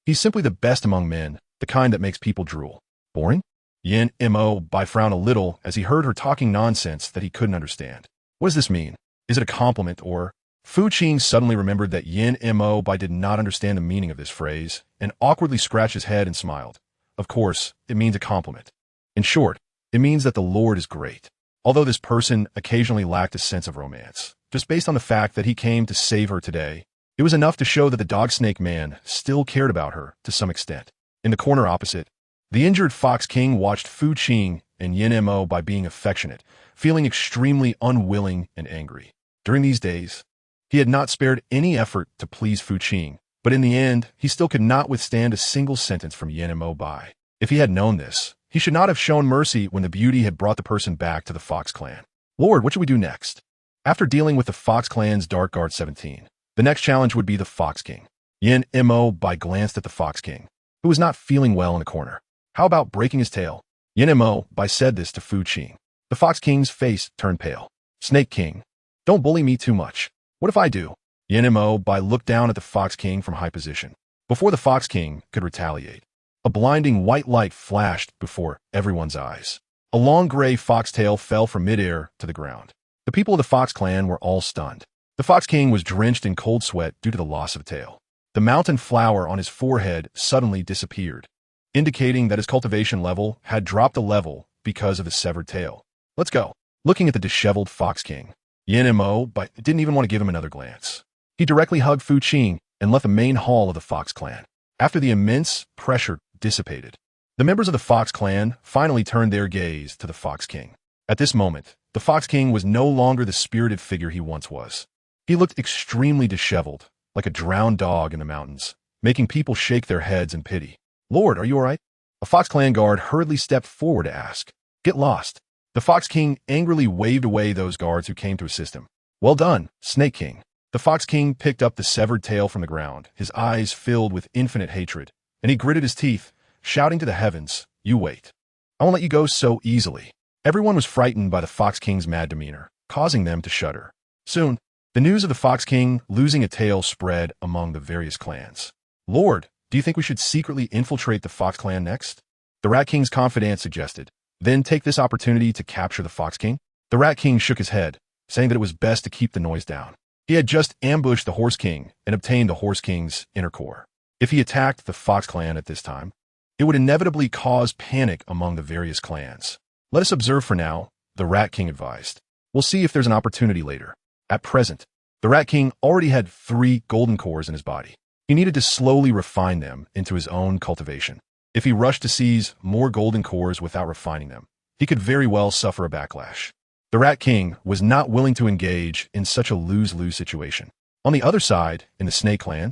He's simply the best among men, the kind that makes people drool." "Boring?" Yin Maobai frowned a little as he heard her talking nonsense that he couldn't understand. What does this mean? Is it a compliment or... Fu Qing suddenly remembered that Yin Maobai did not understand the meaning of this phrase and awkwardly scratched his head and smiled. Of course, it means a compliment. In short, it means that the Lord is great. Although this person occasionally lacked a sense of romance, just based on the fact that he came to save her today, it was enough to show that the dog-snake man still cared about her to some extent. In the corner opposite, the injured Fox King watched Fu Qing and Yin Maobai being affectionate, feeling extremely unwilling and angry. During these days, he had not spared any effort to please Fu Qing, but in the end, he still could not withstand a single sentence from Yin Maobai. If he had known this, he should not have shown mercy when the beauty had brought the person back to the Fox clan. "Lord, what should we do next?" After dealing with the Fox clan's Dark Guard 17, the next challenge would be the Fox King. Yin Maobai glanced at the Fox King, who was not feeling well in the corner. "How about breaking his tail?" Yin Maobai said this to Fu Qing. The Fox King's face turned pale. "Snake King, don't bully me too much. What if I do?" Yin Maobai looked down at the Fox King from high position. Before the Fox King could retaliate, a blinding white light flashed before everyone's eyes. A long gray foxtail fell from midair to the ground. The people of the Fox clan were all stunned. The Fox King was drenched in cold sweat due to the loss of a tail. The mountain flower on his forehead suddenly disappeared, indicating that his cultivation level had dropped a level because of the severed tail. "Let's go." Looking at the disheveled Fox King, Yin Maobai didn't even want to give him another glance. He directly hugged Fu Qing and left the main hall of the Fox clan. After the immense pressure dissipated, the members of the Fox clan finally turned their gaze to the Fox King. At this moment, the Fox King was no longer the spirited figure he once was. He looked extremely disheveled, like a drowned dog in the mountains, making people shake their heads in pity. "Lord, are you all right?" A Fox clan guard hurriedly stepped forward to ask. "Get lost." The Fox King angrily waved away those guards who came to assist him. "Well done, Snake King." The Fox King picked up the severed tail from the ground, his eyes filled with infinite hatred, and he gritted his teeth, shouting to the heavens, "You wait. I won't let you go so easily." Everyone was frightened by the Fox King's mad demeanor, causing them to shudder. Soon, the news of the Fox King losing a tail spread among the various clans. "Lord, do you think we should secretly infiltrate the Fox clan next?" The Rat King's confidant suggested. "Then take this opportunity to capture the Fox King?" The Rat King shook his head, saying that it was best to keep the noise down. He had just ambushed the Horse King and obtained the Horse King's inner core. If he attacked the Fox clan at this time, it would inevitably cause panic among the various clans. "Let us observe for now," the Rat King advised. "We'll see if there's an opportunity later." At present, the Rat King already had 3 golden cores in his body. He needed to slowly refine them into his own cultivation. If he rushed to seize more golden cores without refining them, he could very well suffer a backlash. The Rat King was not willing to engage in such a lose-lose situation. On the other side, in the Snake clan,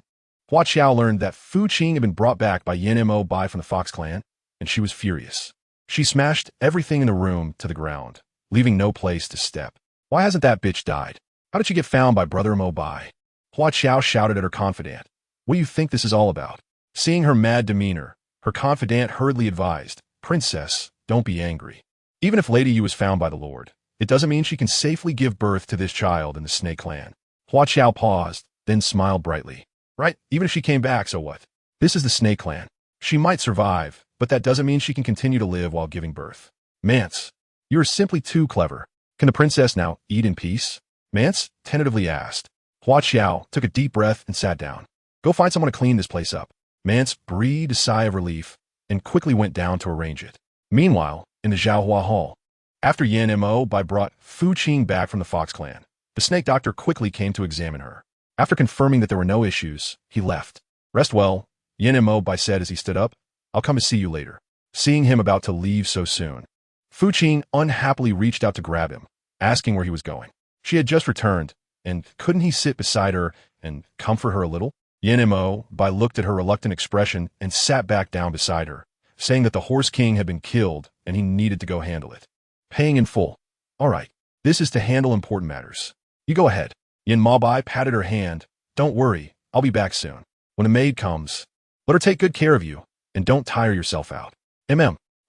Hua Qiao learned that Fu Qing had been brought back by Yin Maobai from the Fox clan, and she was furious. She smashed everything in the room to the ground, leaving no place to step. "Why hasn't that bitch died? How did she get found by Brother Maobai?" Hua Qiao shouted at her confidant. "What do you think this is all about?" Seeing her mad demeanor, her confidant hurriedly advised, "Princess, don't be angry. Even if Lady Yu was found by the Lord, it doesn't mean she can safely give birth to this child in the Snake clan." Hua Qiao paused, then smiled brightly. "Right, even if she came back, so what? This is the Snake clan. She might survive, but that doesn't mean she can continue to live while giving birth." "Mance." You're simply too clever. Can the princess now eat in peace? Mance tentatively asked. Hua Xiao took a deep breath and sat down. Go find someone to clean this place up. Mance breathed a sigh of relief and quickly went down to arrange it. Meanwhile, in the Zhaohua Hall, after Yan Mo Bai brought Fu Qing back from the Fox clan, the snake doctor quickly came to examine her. After confirming that there were no issues, he left. Rest well, Yan Mo Bai said as he stood up. I'll come to see you later. Seeing him about to leave so soon, Fu Qing unhappily reached out to grab him, asking where he was going. She had just returned, and couldn't he sit beside her and comfort her a little? Yan Mo Bai looked at her reluctant expression and sat back down beside her, saying that the Horse King had been killed and he needed to go handle it. Paying in full. All right, this is to handle important matters. You go ahead. Yan Mo Bai patted her hand. Don't worry, I'll be back soon. When a maid comes, let her take good care of you, and don't tire yourself out.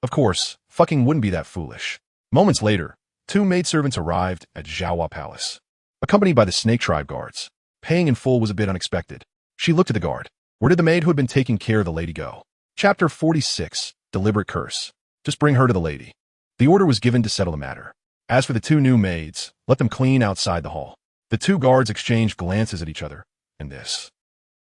Of course, fucking wouldn't be that foolish. Moments later, 2 maidservants arrived at Zhaohua Palace, accompanied by the Snake Tribe guards. Paying in full was a bit unexpected. She looked at the guard. Where did the maid who had been taking care of the lady go? Chapter 46, Deliberate Curse. Just bring her to the lady. The order was given to settle the matter. As for the 2 new maids, let them clean outside the hall. The 2 guards exchanged glances at each other, and this.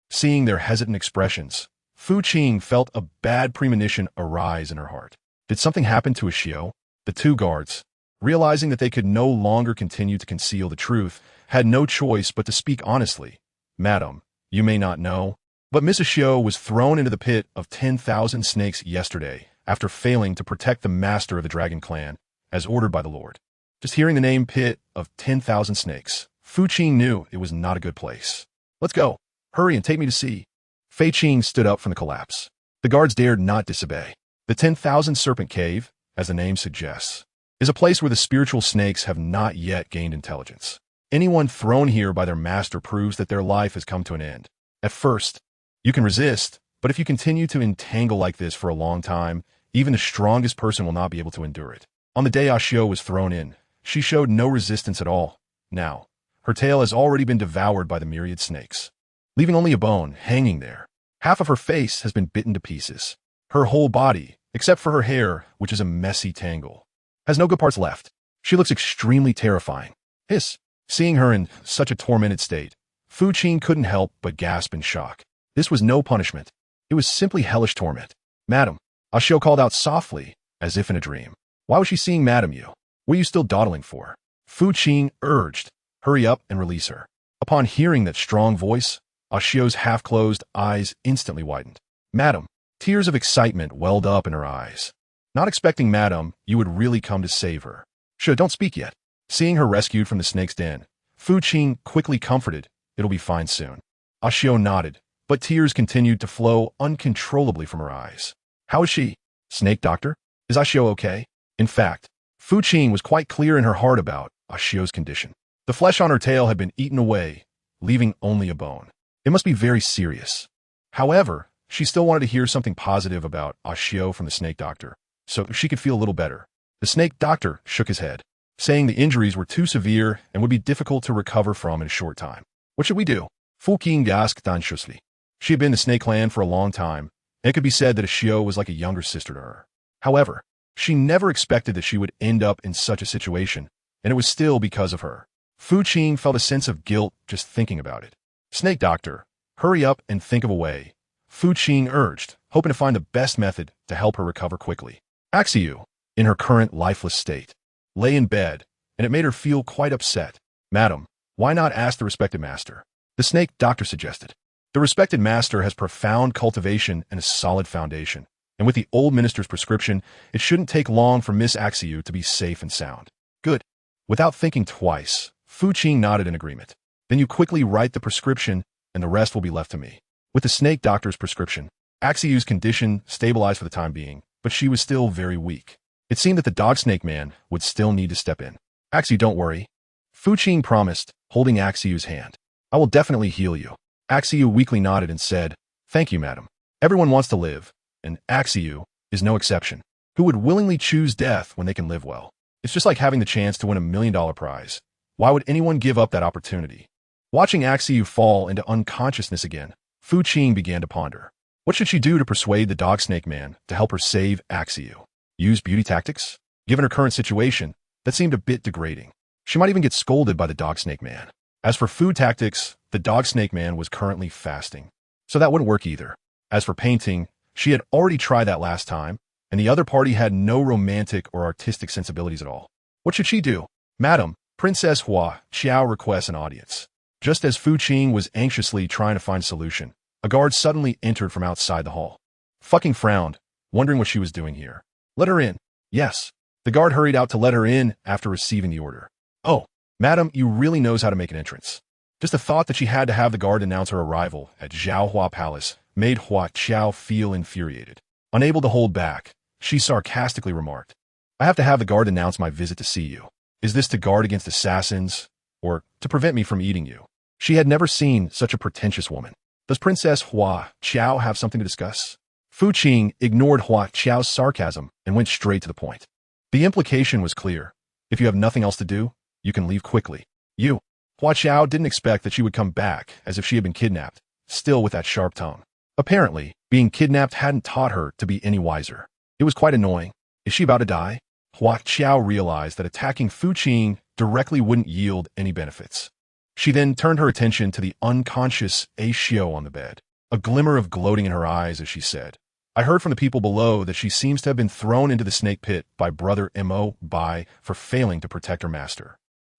Seeing their hesitant expressions, Fu Qing felt a bad premonition arise in her heart. Did something happen to Ashio? The 2 guards, realizing that they could no longer continue to conceal the truth, had no choice but to speak honestly. Madam, you may not know, but Miss Ashio was thrown into the pit of 10,000 snakes yesterday after failing to protect the master of the Dragon Clan, as ordered by the Lord. Just hearing the name pit of 10,000 snakes, Fu Qing knew it was not a good place. Let's go. Hurry and take me to see. Fei Qing stood up from the collapse. The guards dared not disobey. The 10,000 Serpent Cave, as the name suggests, is a place where the spiritual snakes have not yet gained intelligence. Anyone thrown here by their master proves that their life has come to an end. At first, you can resist, but if you continue to entangle like this for a long time, even the strongest person will not be able to endure it. On the day Ashio was thrown in, she showed no resistance at all. Now, her tail has already been devoured by the myriad snakes, leaving only a bone hanging there. Half of her face has been bitten to pieces. Her whole body, except for her hair, which is a messy tangle, has no good parts left. She looks extremely terrifying. Hiss. Seeing her in such a tormented state, Fu Qing couldn't help but gasp in shock. This was no punishment. It was simply hellish torment. Madam, Ashio called out softly, as if in a dream. Why was she seeing Madam you? What are you still dawdling for? Fu Qing urged. Hurry up and release her. Upon hearing that strong voice, Ashio's half-closed eyes instantly widened. Madam, tears of excitement welled up in her eyes. Not expecting Madam, you would really come to save her. Sure, don't speak yet. Seeing her rescued from the snake's den, Fu Qing quickly comforted, it'll be fine soon. Ashio nodded, but tears continued to flow uncontrollably from her eyes. How is she? Snake doctor? Is Ashio okay? In fact, Fu Qing was quite clear in her heart about Ashio's condition. The flesh on her tail had been eaten away, leaving only a bone. It must be very serious. However, she still wanted to hear something positive about Ashio from the snake doctor, so she could feel a little better. The snake doctor shook his head, saying the injuries were too severe and would be difficult to recover from in a short time. What should we do? Fu Qing asked anxiously. She had been in the snake clan for a long time, and it could be said that Ashio was like a younger sister to her. However, she never expected that she would end up in such a situation, and it was still because of her. Fu Qing felt a sense of guilt just thinking about it. Snake doctor, hurry up and think of a way, Fu Qing urged, hoping to find the best method to help her recover quickly. Axiu, in her current lifeless state, lay in bed, and it made her feel quite upset. Madam, why not ask the respected master? The snake doctor suggested. The respected master has profound cultivation and a solid foundation, and with the old minister's prescription, it shouldn't take long for Miss Axiu to be safe and sound. Good. Without thinking twice, Fu Qing nodded in agreement. Then you quickly write the prescription, and the rest will be left to me. With the snake doctor's prescription, Axiu's condition stabilized for the time being, but she was still very weak. It seemed that the dog snake man would still need to step in. Axiu, don't worry. Fu Qing promised, holding Axiu's hand. I will definitely heal you. Axiu weakly nodded and said, Thank you, madam. Everyone wants to live, and Axiu is no exception. Who would willingly choose death when they can live well? It's just like having the chance to win $1 million prize. Why would anyone give up that opportunity? Watching Axiu fall into unconsciousness again, Fu Qing began to ponder. What should she do to persuade the dog snake man to help her save Axiu? Use beauty tactics? Given her current situation, that seemed a bit degrading. She might even get scolded by the dog snake man. As for food tactics, the dog snake man was currently fasting, so that wouldn't work either. As for painting, she had already tried that last time, and the other party had no romantic or artistic sensibilities at all. What should she do? Madam, Princess Hua Qiao requests an audience. Just as Fu Qing was anxiously trying to find a solution, a guard suddenly entered from outside the hall. Fucking frowned, wondering what she was doing here. Let her in. Yes. The guard hurried out to let her in after receiving the order. Oh, madam, you really knows how to make an entrance. Just the thought that she had to have the guard announce her arrival at Zhaohua Palace made Hua Qiao feel infuriated. Unable to hold back, she sarcastically remarked, I have to have the guard announce my visit to see you. Is this to guard against assassins, or to prevent me from eating you? She had never seen such a pretentious woman. Does Princess Hua Qiao have something to discuss? Fu Qing ignored Hua Qiao's sarcasm and went straight to the point. The implication was clear. If you have nothing else to do, you can leave quickly. Hua Qiao didn't expect that she would come back as if she had been kidnapped, still with that sharp tone. Apparently, being kidnapped hadn't taught her to be any wiser. It was quite annoying. Is she about to die? Hua Qiao realized that attacking Fu Qing directly wouldn't yield any benefits. She then turned her attention to the unconscious A Xiao on the bed, a glimmer of gloating in her eyes as she said, I heard from the people below that she seems to have been thrown into the snake pit by brother Mo Bai for failing to protect her master.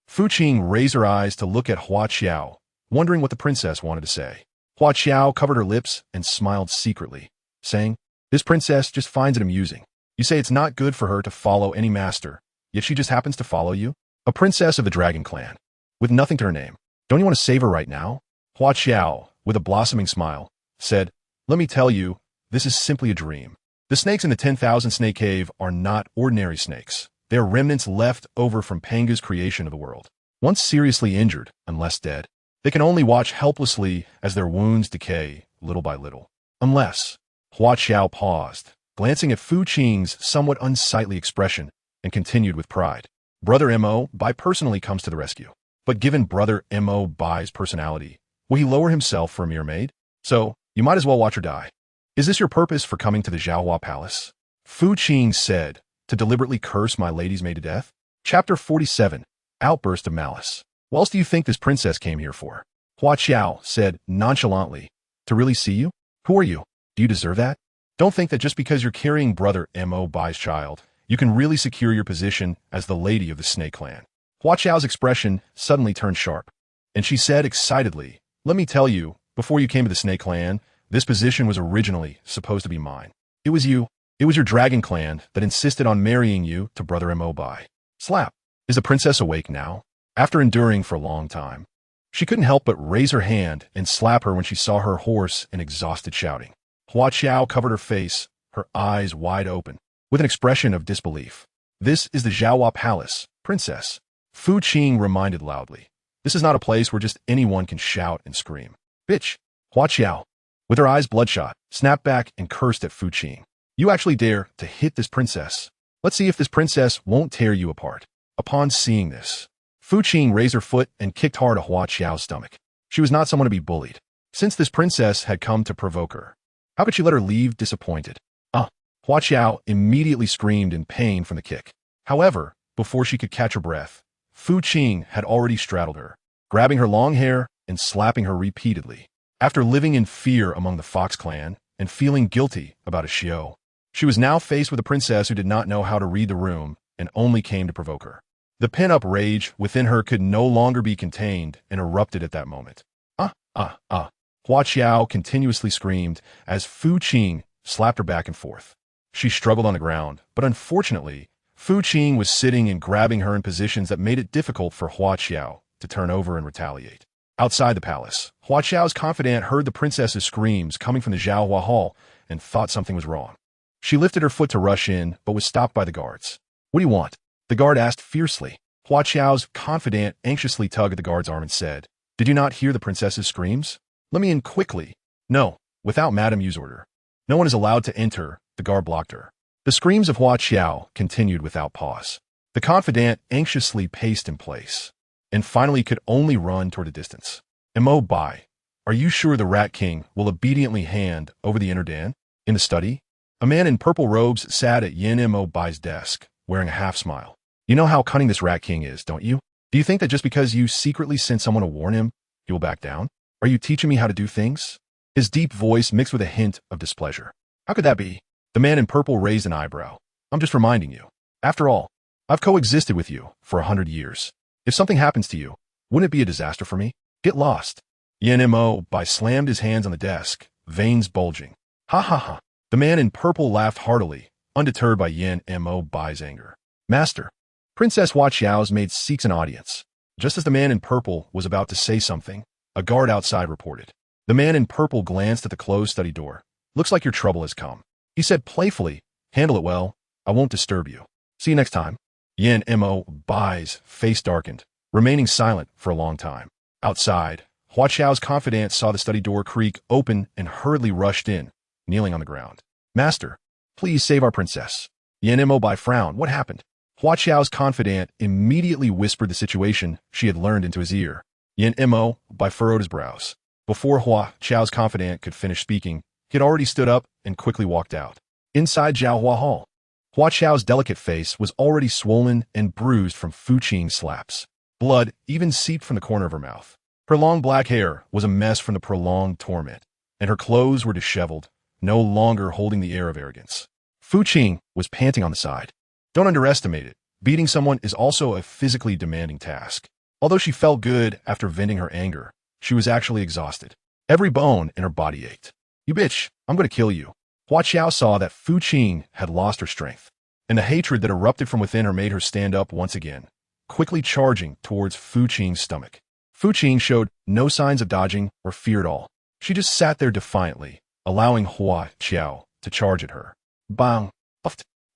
Fu Qing raised her eyes to look at Hua Qiao, wondering what the princess wanted to say. Hua Qiao covered her lips and smiled secretly, saying, This princess just finds it amusing. You say it's not good for her to follow any master, yet she just happens to follow you? A princess of the dragon clan, with nothing to her name. Don't you want to save her right now? Hua Qiao, with a blossoming smile, said, Let me tell you, this is simply a dream. The snakes in the 10,000 snake cave are not ordinary snakes. They are remnants left over from Panga's creation of the world. Once seriously injured, unless dead, they can only watch helplessly as their wounds decay little by little. Unless, Hua Qiao paused, glancing at Fu Qing's somewhat unsightly expression, and continued with pride. Brother Mo Bai personally comes to the rescue. But given Brother Mo Bai's personality, will he lower himself for a mere maid? So, you might as well watch her die. Is this your purpose for coming to the Zhaohua Palace? Fu Qing said, to deliberately curse my lady's maid to death? Chapter 47, Outburst of Malice. What else do you think this princess came here for? Hua Qiao said nonchalantly, to really see you? Who are you? Do you deserve that? Don't think that just because you're carrying Brother Mo Bai's child, you can really secure your position as the lady of the snake clan. Hua Qiao's expression suddenly turned sharp, and she said excitedly, Let me tell you, before you came to the snake clan, this position was originally supposed to be mine. It was your dragon clan that insisted on marrying you to Brother Mo Bai. Slap. Is the princess awake now? After enduring for a long time, she couldn't help but raise her hand and slap her when she saw her hoarse and exhausted shouting. Hua Qiao covered her face, her eyes wide open, with an expression of disbelief. This is the Zhaohua Palace, princess. Fu Qing reminded loudly. This is not a place where just anyone can shout and scream. Bitch. Hua Qiao, with her eyes bloodshot, snapped back and cursed at Fu Qing. You actually dare to hit this princess? Let's see if this princess won't tear you apart. Upon seeing this, Fu Qing raised her foot and kicked hard at Hua Qiao's stomach. She was not someone to be bullied, since this princess had come to provoke her. How could she let her leave disappointed? Hua Qiao immediately screamed in pain from the kick. However, before she could catch her breath, Fu Qing had already straddled her, grabbing her long hair and slapping her repeatedly. After living in fear among the Fox clan and feeling guilty about a Xiao, she was now faced with a princess who did not know how to read the room and only came to provoke her. The pent-up rage within her could no longer be contained and erupted at that moment. Hua Qiao continuously screamed as Fu Qing slapped her back and forth. She struggled on the ground, but unfortunately, Fu Qing was sitting and grabbing her in positions that made it difficult for Hua Qiao to turn over and retaliate. Outside the palace, Hua Qiao's confidant heard the princess's screams coming from the Zhaohua hall and thought something was wrong. She lifted her foot to rush in, but was stopped by the guards. What do you want? The guard asked fiercely. Hua Qiao's confidant anxiously tugged at the guard's arm and said, Did you not hear the princess's screams? Let me in quickly. No, without Madame Yu's order. No one is allowed to enter, the guard blocked her. The screams of Hua Qiao continued without pause. The confidant anxiously paced in place, and finally could only run toward a distance. Mo Bai, are you sure the Rat King will obediently hand over the inner den? In the study, a man in purple robes sat at Yin Mo Bai's desk, wearing a half-smile. You know how cunning this rat king is, don't you? Do you think that just because you secretly sent someone to warn him, he will back down? Are you teaching me how to do things? His deep voice mixed with a hint of displeasure. How could that be? The man in purple raised an eyebrow. I'm just reminding you. After all, I've coexisted with you for 100 years. If something happens to you, wouldn't it be a disaster for me? Get lost. Yin Mo Bai slammed his hands on the desk, veins bulging. Ha ha ha. The man in purple laughed heartily, undeterred by Yin Mo Bai's anger. Master. Princess Hua Qiao's made seeks an audience. Just as the man in purple was about to say something, a guard outside reported. The man in purple glanced at the closed study door. Looks like your trouble has come. He said playfully, handle it well. I won't disturb you. See you next time. Yin Mo Bai's face darkened, remaining silent for a long time. Outside, Hua Qiao's confidant saw the study door creak open and hurriedly rushed in, kneeling on the ground. Master, please save our princess. Yin Mo Bai frowned. What happened? Hua Qiao's confidant immediately whispered the situation she had learned into his ear. Yin Mo Bai furrowed his brows. Before Hua Qiao's confidant could finish speaking, he had already stood up and quickly walked out. Inside Jiahua Hall, Hua Qiao's delicate face was already swollen and bruised from Fu Qing's slaps. Blood even seeped from the corner of her mouth. Her long black hair was a mess from the prolonged torment, and her clothes were disheveled, no longer holding the air of arrogance. Fu Qing was panting on the side. Don't underestimate it. Beating someone is also a physically demanding task. Although she felt good after venting her anger, she was actually exhausted. Every bone in her body ached. You bitch, I'm going to kill you. Hua Qiao saw that Fu Qing had lost her strength, and the hatred that erupted from within her made her stand up once again, quickly charging towards Fu Qing's stomach. Fu Qing showed no signs of dodging or fear at all. She just sat there defiantly, allowing Hua Qiao to charge at her. Bang!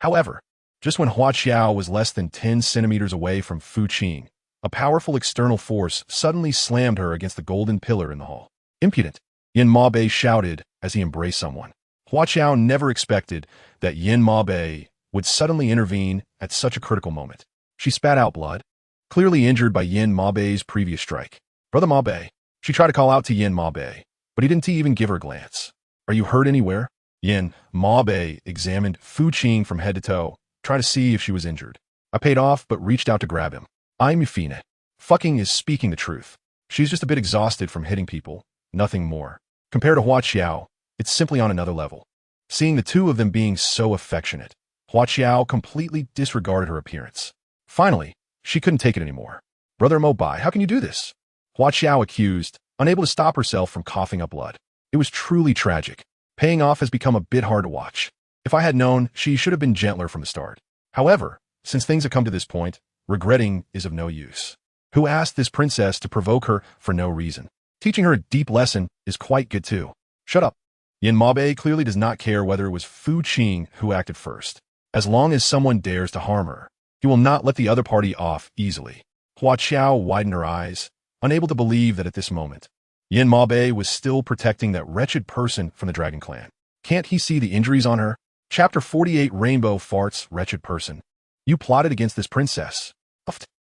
However, just when Hua Qiao was less than 10 centimeters away from Fu Qing, a powerful external force suddenly slammed her against the golden pillar in the hall. Impudent! Yin Ma Bei shouted as he embraced someone. Hua Qiao never expected that Yin Ma Bei would suddenly intervene at such a critical moment. She spat out blood, clearly injured by Yin Ma Bei's previous strike. Brother Ma Bei. She tried to call out to Yin Ma Bei, but he didn't even give her a glance. Are you hurt anywhere? Yin Ma Bei examined Fu Qing from head to toe, trying to see if she was injured. I paid off but reached out to grab him. I'm Yufine. Fucking is speaking the truth. She's just a bit exhausted from hitting people, nothing more. Compared to Hua Qiao, it's simply on another level. Seeing the two of them being so affectionate, Hua Qiao completely disregarded her appearance. Finally, she couldn't take it anymore. Brother Mo Bai, how can you do this? Hua Qiao accused, unable to stop herself from coughing up blood. It was truly tragic. Paying off has become a bit hard to watch. If I had known, she should have been gentler from the start. However, since things have come to this point, regretting is of no use. Who asked this princess to provoke her for no reason? Teaching her a deep lesson is quite good too. Shut up. Yin Ma Bei clearly does not care whether it was Fu Qing who acted first. As long as someone dares to harm her, he will not let the other party off easily. Hua Qiao widened her eyes, unable to believe that at this moment, Yin Ma Bei was still protecting that wretched person from the Dragon Clan. Can't he see the injuries on her? Chapter 48 Rainbow Farts, Wretched Person. You plotted against this princess.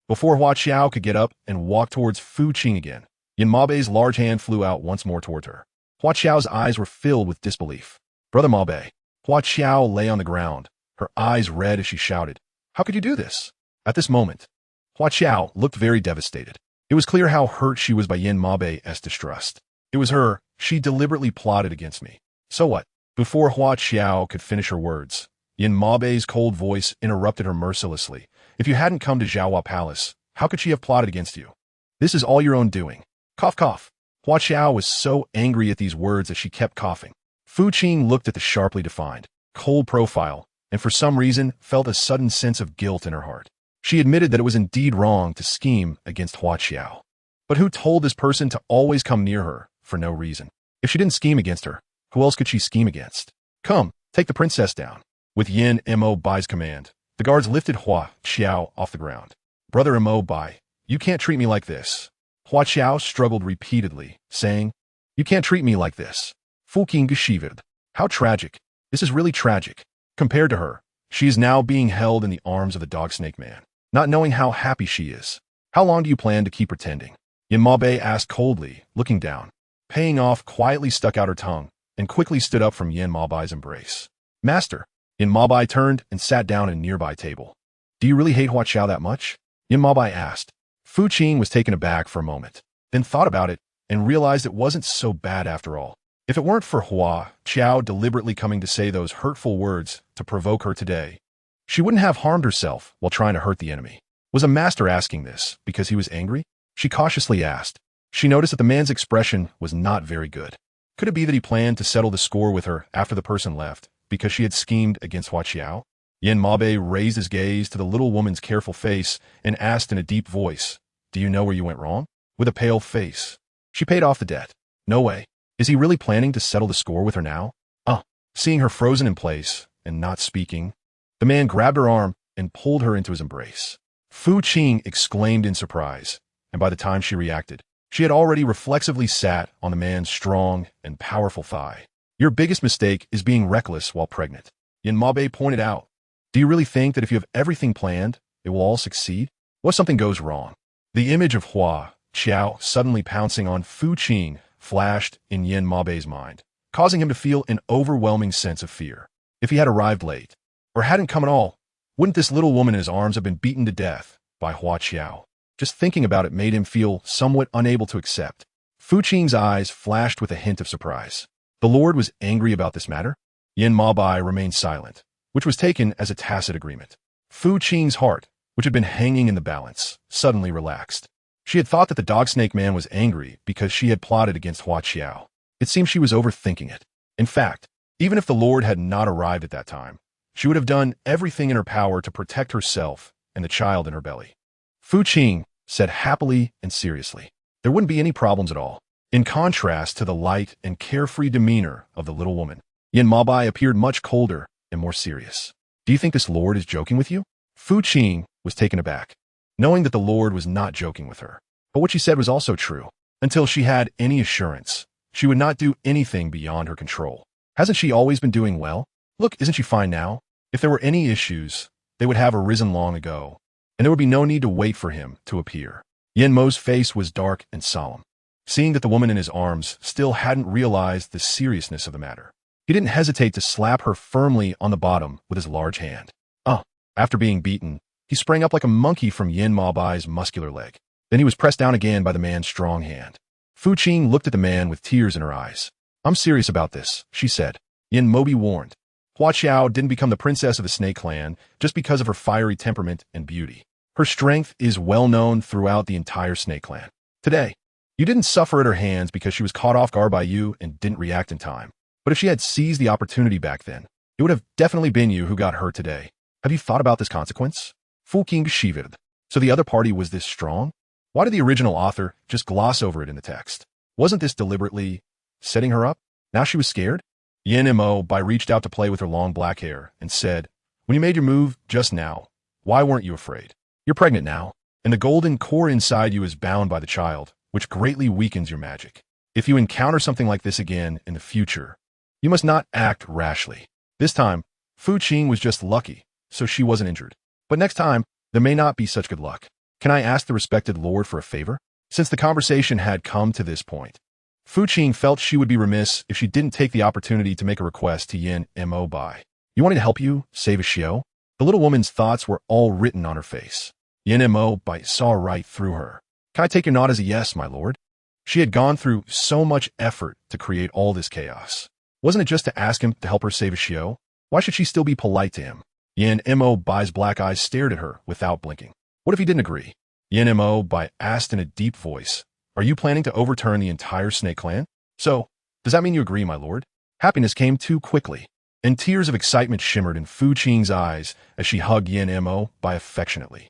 Before Hua Qiao could get up and walk towards Fu Qing again, Yin Ma Bei's large hand flew out once more towards her. Hua Qiao's eyes were filled with disbelief. Brother Ma Bei. Hua Qiao lay on the ground, her eyes red as she shouted, how could you do this? At this moment, Hua Qiao looked very devastated. It was clear how hurt she was by Yin Ma Bei's distrust. It was her. She deliberately plotted against me. So what? Before Hua Qiao could finish her words, Yin Ma Bei's cold voice interrupted her mercilessly. If you hadn't come to Jiahua Palace, how could she have plotted against you? This is all your own doing. Cough, cough. Hua Qiao was so angry at these words that she kept coughing. Fu Qing looked at the sharply defined, cold profile, and for some reason felt a sudden sense of guilt in her heart. She admitted that it was indeed wrong to scheme against Hua Qiao. But who told this person to always come near her for no reason? If she didn't scheme against her, who else could she scheme against? Come, take the princess down. With Yin Mo Bai's command, the guards lifted Hua Qiao off the ground. Brother Mo Bai, you can't treat me like this. Hua Qiao struggled repeatedly, saying, you can't treat me like this. Fuking geschivet. How tragic. This is really tragic. Compared to her, she is now being held in the arms of the dog snake man, not knowing how happy she is. How long do you plan to keep pretending? Yin Ma Bei asked coldly, looking down. Paying off quietly stuck out her tongue and quickly stood up from Yin Ma Bai's embrace. Master. Yin Ma Bai turned and sat down at a nearby table. Do you really hate Hua Qiao that much? Yin Maobai asked. Fu Qing was taken aback for a moment, then thought about it and realized it wasn't so bad after all. If it weren't for Hua Qiao deliberately coming to say those hurtful words to provoke her today, she wouldn't have harmed herself while trying to hurt the enemy. Was a master asking this because he was angry? She cautiously asked. She noticed that the man's expression was not very good. Could it be that he planned to settle the score with her after the person left because she had schemed against Hua Qiao? Yin Mabe raised his gaze to the little woman's careful face and asked in a deep voice, "Do you know where you went wrong?" With a pale face. She paid off the debt. No way. Is he really planning to settle the score with her now? Seeing her frozen in place and not speaking, the man grabbed her arm and pulled her into his embrace. Fu Qing exclaimed in surprise, and by the time she reacted, she had already reflexively sat on the man's strong and powerful thigh. Your biggest mistake is being reckless while pregnant, Yin Mabe pointed out. Do you really think that if you have everything planned, it will all succeed? What if something goes wrong? The image of Hua Qiao suddenly pouncing on Fu Qing flashed in Yin Mabe's mind, causing him to feel an overwhelming sense of fear. If he had arrived late, or hadn't come at all, wouldn't this little woman in his arms have been beaten to death by Hua Qiao? Just thinking about it made him feel somewhat unable to accept. Fu Qing's eyes flashed with a hint of surprise. The Lord was angry about this matter? Yin Mabai remained silent, which was taken as a tacit agreement. Fu Qing's heart, which had been hanging in the balance, suddenly relaxed. She had thought that the dog snake man was angry because she had plotted against Hua Qiao. It seemed she was overthinking it. In fact, even if the Lord had not arrived at that time, she would have done everything in her power to protect herself and the child in her belly. Fu Qing said happily and seriously, there wouldn't be any problems at all. In contrast to the light and carefree demeanor of the little woman, Yin Mabai appeared much colder and more serious. Do you think this Lord is joking with you? Fu Qing was taken aback, knowing that the Lord was not joking with her. But what she said was also true. Until she had any assurance, she would not do anything beyond her control. Hasn't she always been doing well? Look, isn't she fine now? If there were any issues, they would have arisen long ago, and there would be no need to wait for him to appear. Yin Mo's face was dark and solemn, seeing that the woman in his arms still hadn't realized the seriousness of the matter. He didn't hesitate to slap her firmly on the bottom with his large hand. After being beaten, he sprang up like a monkey from Yin Mabai's muscular leg. Then he was pressed down again by the man's strong hand. Fu Qing looked at the man with tears in her eyes. I'm serious about this, she said. Yin Mobi warned. Hua Qiao didn't become the princess of the Snake Clan just because of her fiery temperament and beauty. Her strength is well known throughout the entire Snake Clan. Today, you didn't suffer at her hands because she was caught off guard by you and didn't react in time. But if she had seized the opportunity back then, it would have definitely been you who got hurt today. Have you thought about this consequence? Fu Qing shivered. So the other party was this strong? Why did the original author just gloss over it in the text? Wasn't this deliberately setting her up? Now she was scared? Yin Mo Bai reached out to play with her long black hair and said, when you made your move just now, why weren't you afraid? You're pregnant now, and the golden core inside you is bound by the child, which greatly weakens your magic. If you encounter something like this again in the future, you must not act rashly. This time, Fu Qing was just lucky, so she wasn't injured. But next time, there may not be such good luck. Can I ask the respected Lord for a favor? Since the conversation had come to this point, Fu Qing felt she would be remiss if she didn't take the opportunity to make a request to Yin Mo Bai. You want me to help you save a Xiao? The little woman's thoughts were all written on her face. Yin Mo Bai saw right through her. Can I take your nod as a yes, my lord? She had gone through so much effort to create all this chaos. Wasn't it just to ask him to help her save a Xiao? Why should she still be polite to him? Yin Mo Bai's black eyes stared at her without blinking. What if he didn't agree? Yin Mo Bai asked in a deep voice, are you planning to overturn the entire Snake Clan? So, does that mean you agree, my lord? Happiness came too quickly, and tears of excitement shimmered in Fu Qing's eyes as she hugged Yin Mo Bai affectionately.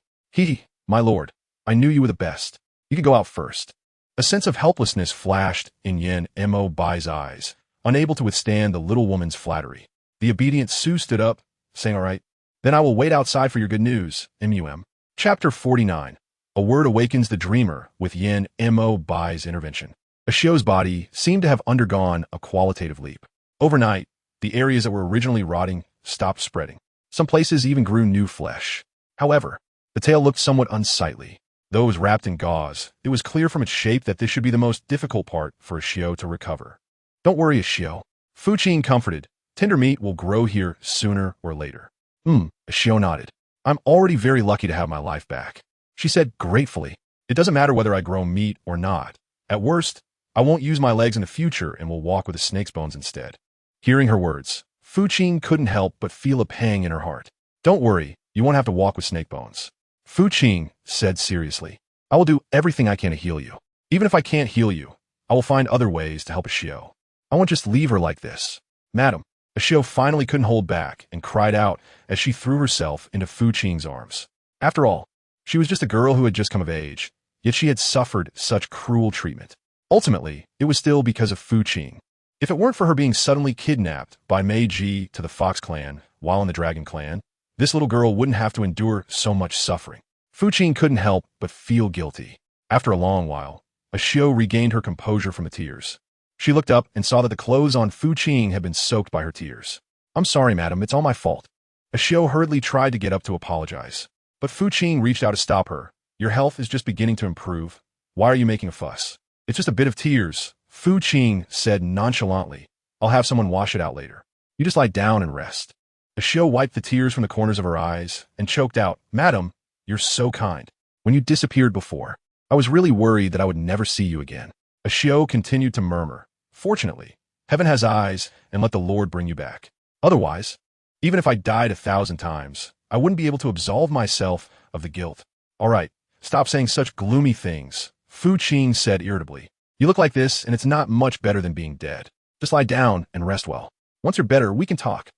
My lord, I knew you were the best. You could go out first. A sense of helplessness flashed in Yin Mo Bai's eyes, unable to withstand the little woman's flattery. The obedient Su stood up, saying, all right, then I will wait outside for your good news, M.U.M. Chapter 49. A word awakens the dreamer with Yin Mo Bai's intervention. Ashio's body seemed to have undergone a qualitative leap. Overnight, the areas that were originally rotting stopped spreading. Some places even grew new flesh. However, the tail looked somewhat unsightly. Though it was wrapped in gauze, it was clear from its shape that this should be the most difficult part for Ashio to recover. Don't worry, Ashio. Fu Qing comforted. Tender meat will grow here sooner or later. Ashio nodded. I'm already very lucky to have my life back. She said gratefully. It doesn't matter whether I grow meat or not. At worst, I won't use my legs in the future and will walk with a snake's bones instead. Hearing her words, Fu Qing couldn't help but feel a pang in her heart. Don't worry, you won't have to walk with snake bones. Fu Qing said seriously. I will do everything I can to heal you. Even if I can't heal you, I will find other ways to help Ashio. I won't just leave her like this. Madam, Ashio finally couldn't hold back and cried out as she threw herself into Fu Qing's arms. After all, she was just a girl who had just come of age, yet she had suffered such cruel treatment. Ultimately, it was still because of Fu Qing. If it weren't for her being suddenly kidnapped by Meiji to the Fox clan while in the Dragon clan, this little girl wouldn't have to endure so much suffering. Fu Qing couldn't help but feel guilty. After a long while, Ashio regained her composure from the tears. She looked up and saw that the clothes on Fu Qing had been soaked by her tears. I'm sorry, madam, it's all my fault. Ashio hurriedly tried to get up to apologize. But Fu Qing reached out to stop her. Your health is just beginning to improve. Why are you making a fuss? It's just a bit of tears, Fu Qing said nonchalantly. I'll have someone wash it out later. You just lie down and rest. Ashio wiped the tears from the corners of her eyes and choked out, Madam, you're so kind. When you disappeared before, I was really worried that I would never see you again. Ashio continued to murmur. Fortunately, heaven has eyes, and let the Lord bring you back. Otherwise, even if I died 1,000 times, I wouldn't be able to absolve myself of the guilt. All right, stop saying such gloomy things, Fu Qing said irritably. You look like this, and it's not much better than being dead. Just lie down and rest well. Once you're better, we can talk.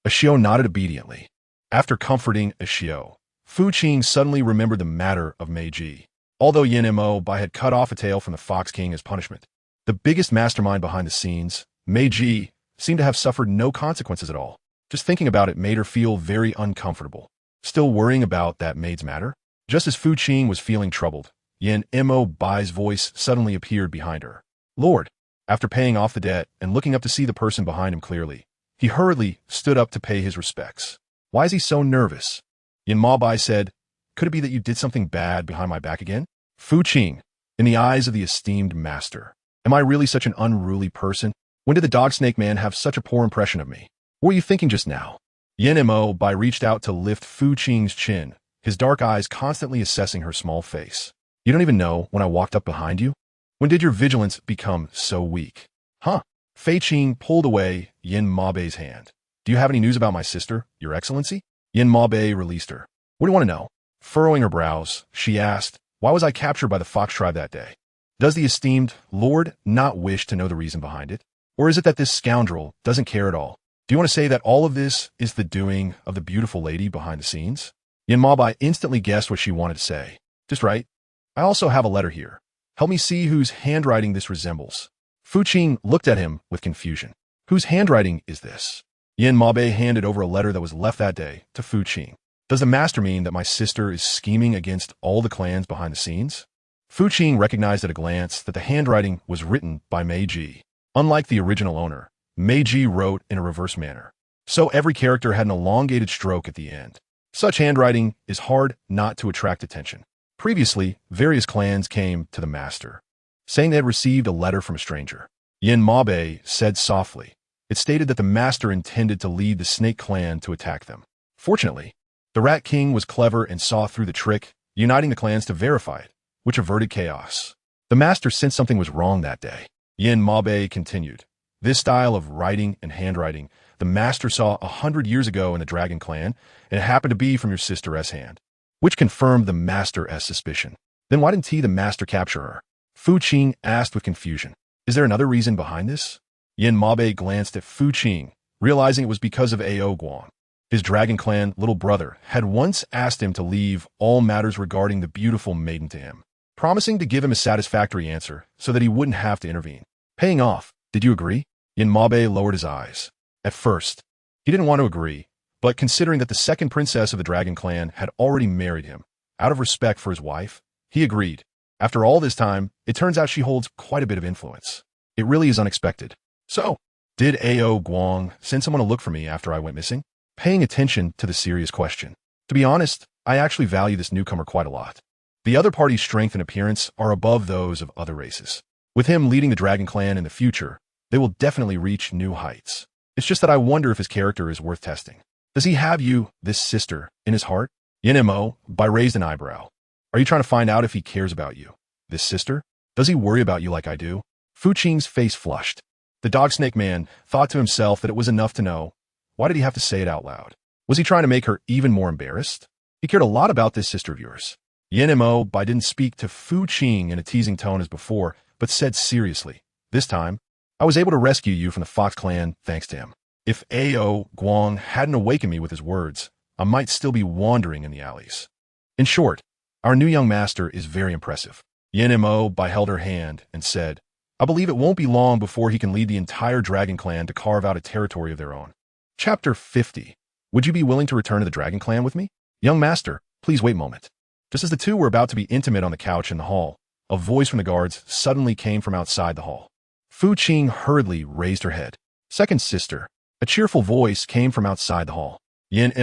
Ashio nodded obediently. After comforting Ashio, Fu Qing suddenly remembered the matter of Meiji. Although Yin Mo Bai had cut off a tail from the Fox King as punishment, the biggest mastermind behind the scenes, Meiji, seemed to have suffered no consequences at all. Just thinking about it made her feel very uncomfortable. Still worrying about that maid's matter? Just as Fu Qing was feeling troubled, Yin Mo Bai's voice suddenly appeared behind her. Lord, after paying off the debt and looking up to see the person behind him clearly, he hurriedly stood up to pay his respects. Why is he so nervous? Yin Ma Bai said, could it be that you did something bad behind my back again? Fu Qing, in the eyes of the esteemed master, am I really such an unruly person? When did the dog snake man have such a poor impression of me? What were you thinking just now? Yin Mo Bai reached out to lift Fu Qing's chin, his dark eyes constantly assessing her small face. You don't even know when I walked up behind you? When did your vigilance become so weak? Huh? Fei Qing pulled away Yin Ma Bai's hand. Do you have any news about my sister, Your Excellency? Yin Ma Bai released her. What do you want to know? Furrowing her brows, she asked, why was I captured by the Fox tribe that day? Does the esteemed Lord not wish to know the reason behind it? Or is it that this scoundrel doesn't care at all? Do you want to say that all of this is the doing of the beautiful lady behind the scenes? Yin Ma Bai instantly guessed what she wanted to say. Just right. I also have a letter here. Help me see whose handwriting this resembles. Fu Qing looked at him with confusion. Whose handwriting is this? Yin Ma Bai handed over a letter that was left that day to Fu Qing. Does the master mean that my sister is scheming against all the clans behind the scenes? Fu Qing recognized at a glance that the handwriting was written by Meiji. Unlike the original owner, Meiji wrote in a reverse manner, so every character had an elongated stroke at the end. Such handwriting is hard not to attract attention. Previously, various clans came to the master, saying they had received a letter from a stranger. Yin Ma Bai said softly. It stated that the master intended to lead the Snake clan to attack them. Fortunately, the Rat King was clever and saw through the trick, uniting the clans to verify it, which averted chaos. The master sensed something was wrong that day. Yin Ma Bai continued. This style of writing and handwriting the master saw 100 years ago in the Dragon clan, and it happened to be from your sister S hand, which confirmed the master S suspicion. Then why didn't the master capture her? Fu Qing asked with confusion. Is there another reason behind this? Yin Ma Bai glanced at Fu Qing, realizing it was because of Ao Guang. His Dragon clan little brother had once asked him to leave all matters regarding the beautiful maiden to him, promising to give him a satisfactory answer so that he wouldn't have to intervene. Paying off, did you agree? Yin Ma Bai lowered his eyes. At first, he didn't want to agree, but considering that the second princess of the Dragon clan had already married him, out of respect for his wife, he agreed. After all this time, it turns out she holds quite a bit of influence. It really is unexpected. So, did Ao Guang send someone to look for me after I went missing? Paying attention to the serious question. To be honest, I actually value this newcomer quite a lot. The other party's strength and appearance are above those of other races. With him leading the Dragon clan in the future, they will definitely reach new heights. It's just that I wonder if his character is worth testing. Does he have you, this sister, in his heart? Yin Bai raised an eyebrow. Are you trying to find out if he cares about you, this sister? Does he worry about you like I do? Fu Qing's face flushed. The dog snake man thought to himself that it was enough to know. Why did he have to say it out loud? Was he trying to make her even more embarrassed? He cared a lot about this sister of yours. Yin Bai didn't speak to Fu Qing in a teasing tone as before, but said seriously, this time, I was able to rescue you from the Fox clan thanks to him. If Ao Guang hadn't awakened me with his words, I might still be wandering in the alleys. In short, our new young master is very impressive. Yin Bai held her hand and said, I believe it won't be long before he can lead the entire dragon clan to carve out a territory of their own. Chapter 50. Would you be willing to return to the dragon clan with me? Young master, please wait a moment. Just as the two were about to be intimate on the couch in the hall, a voice from the guards suddenly came from outside the hall. Fu Qing hurriedly raised her head. Second sister. A cheerful voice came from outside the hall. Yin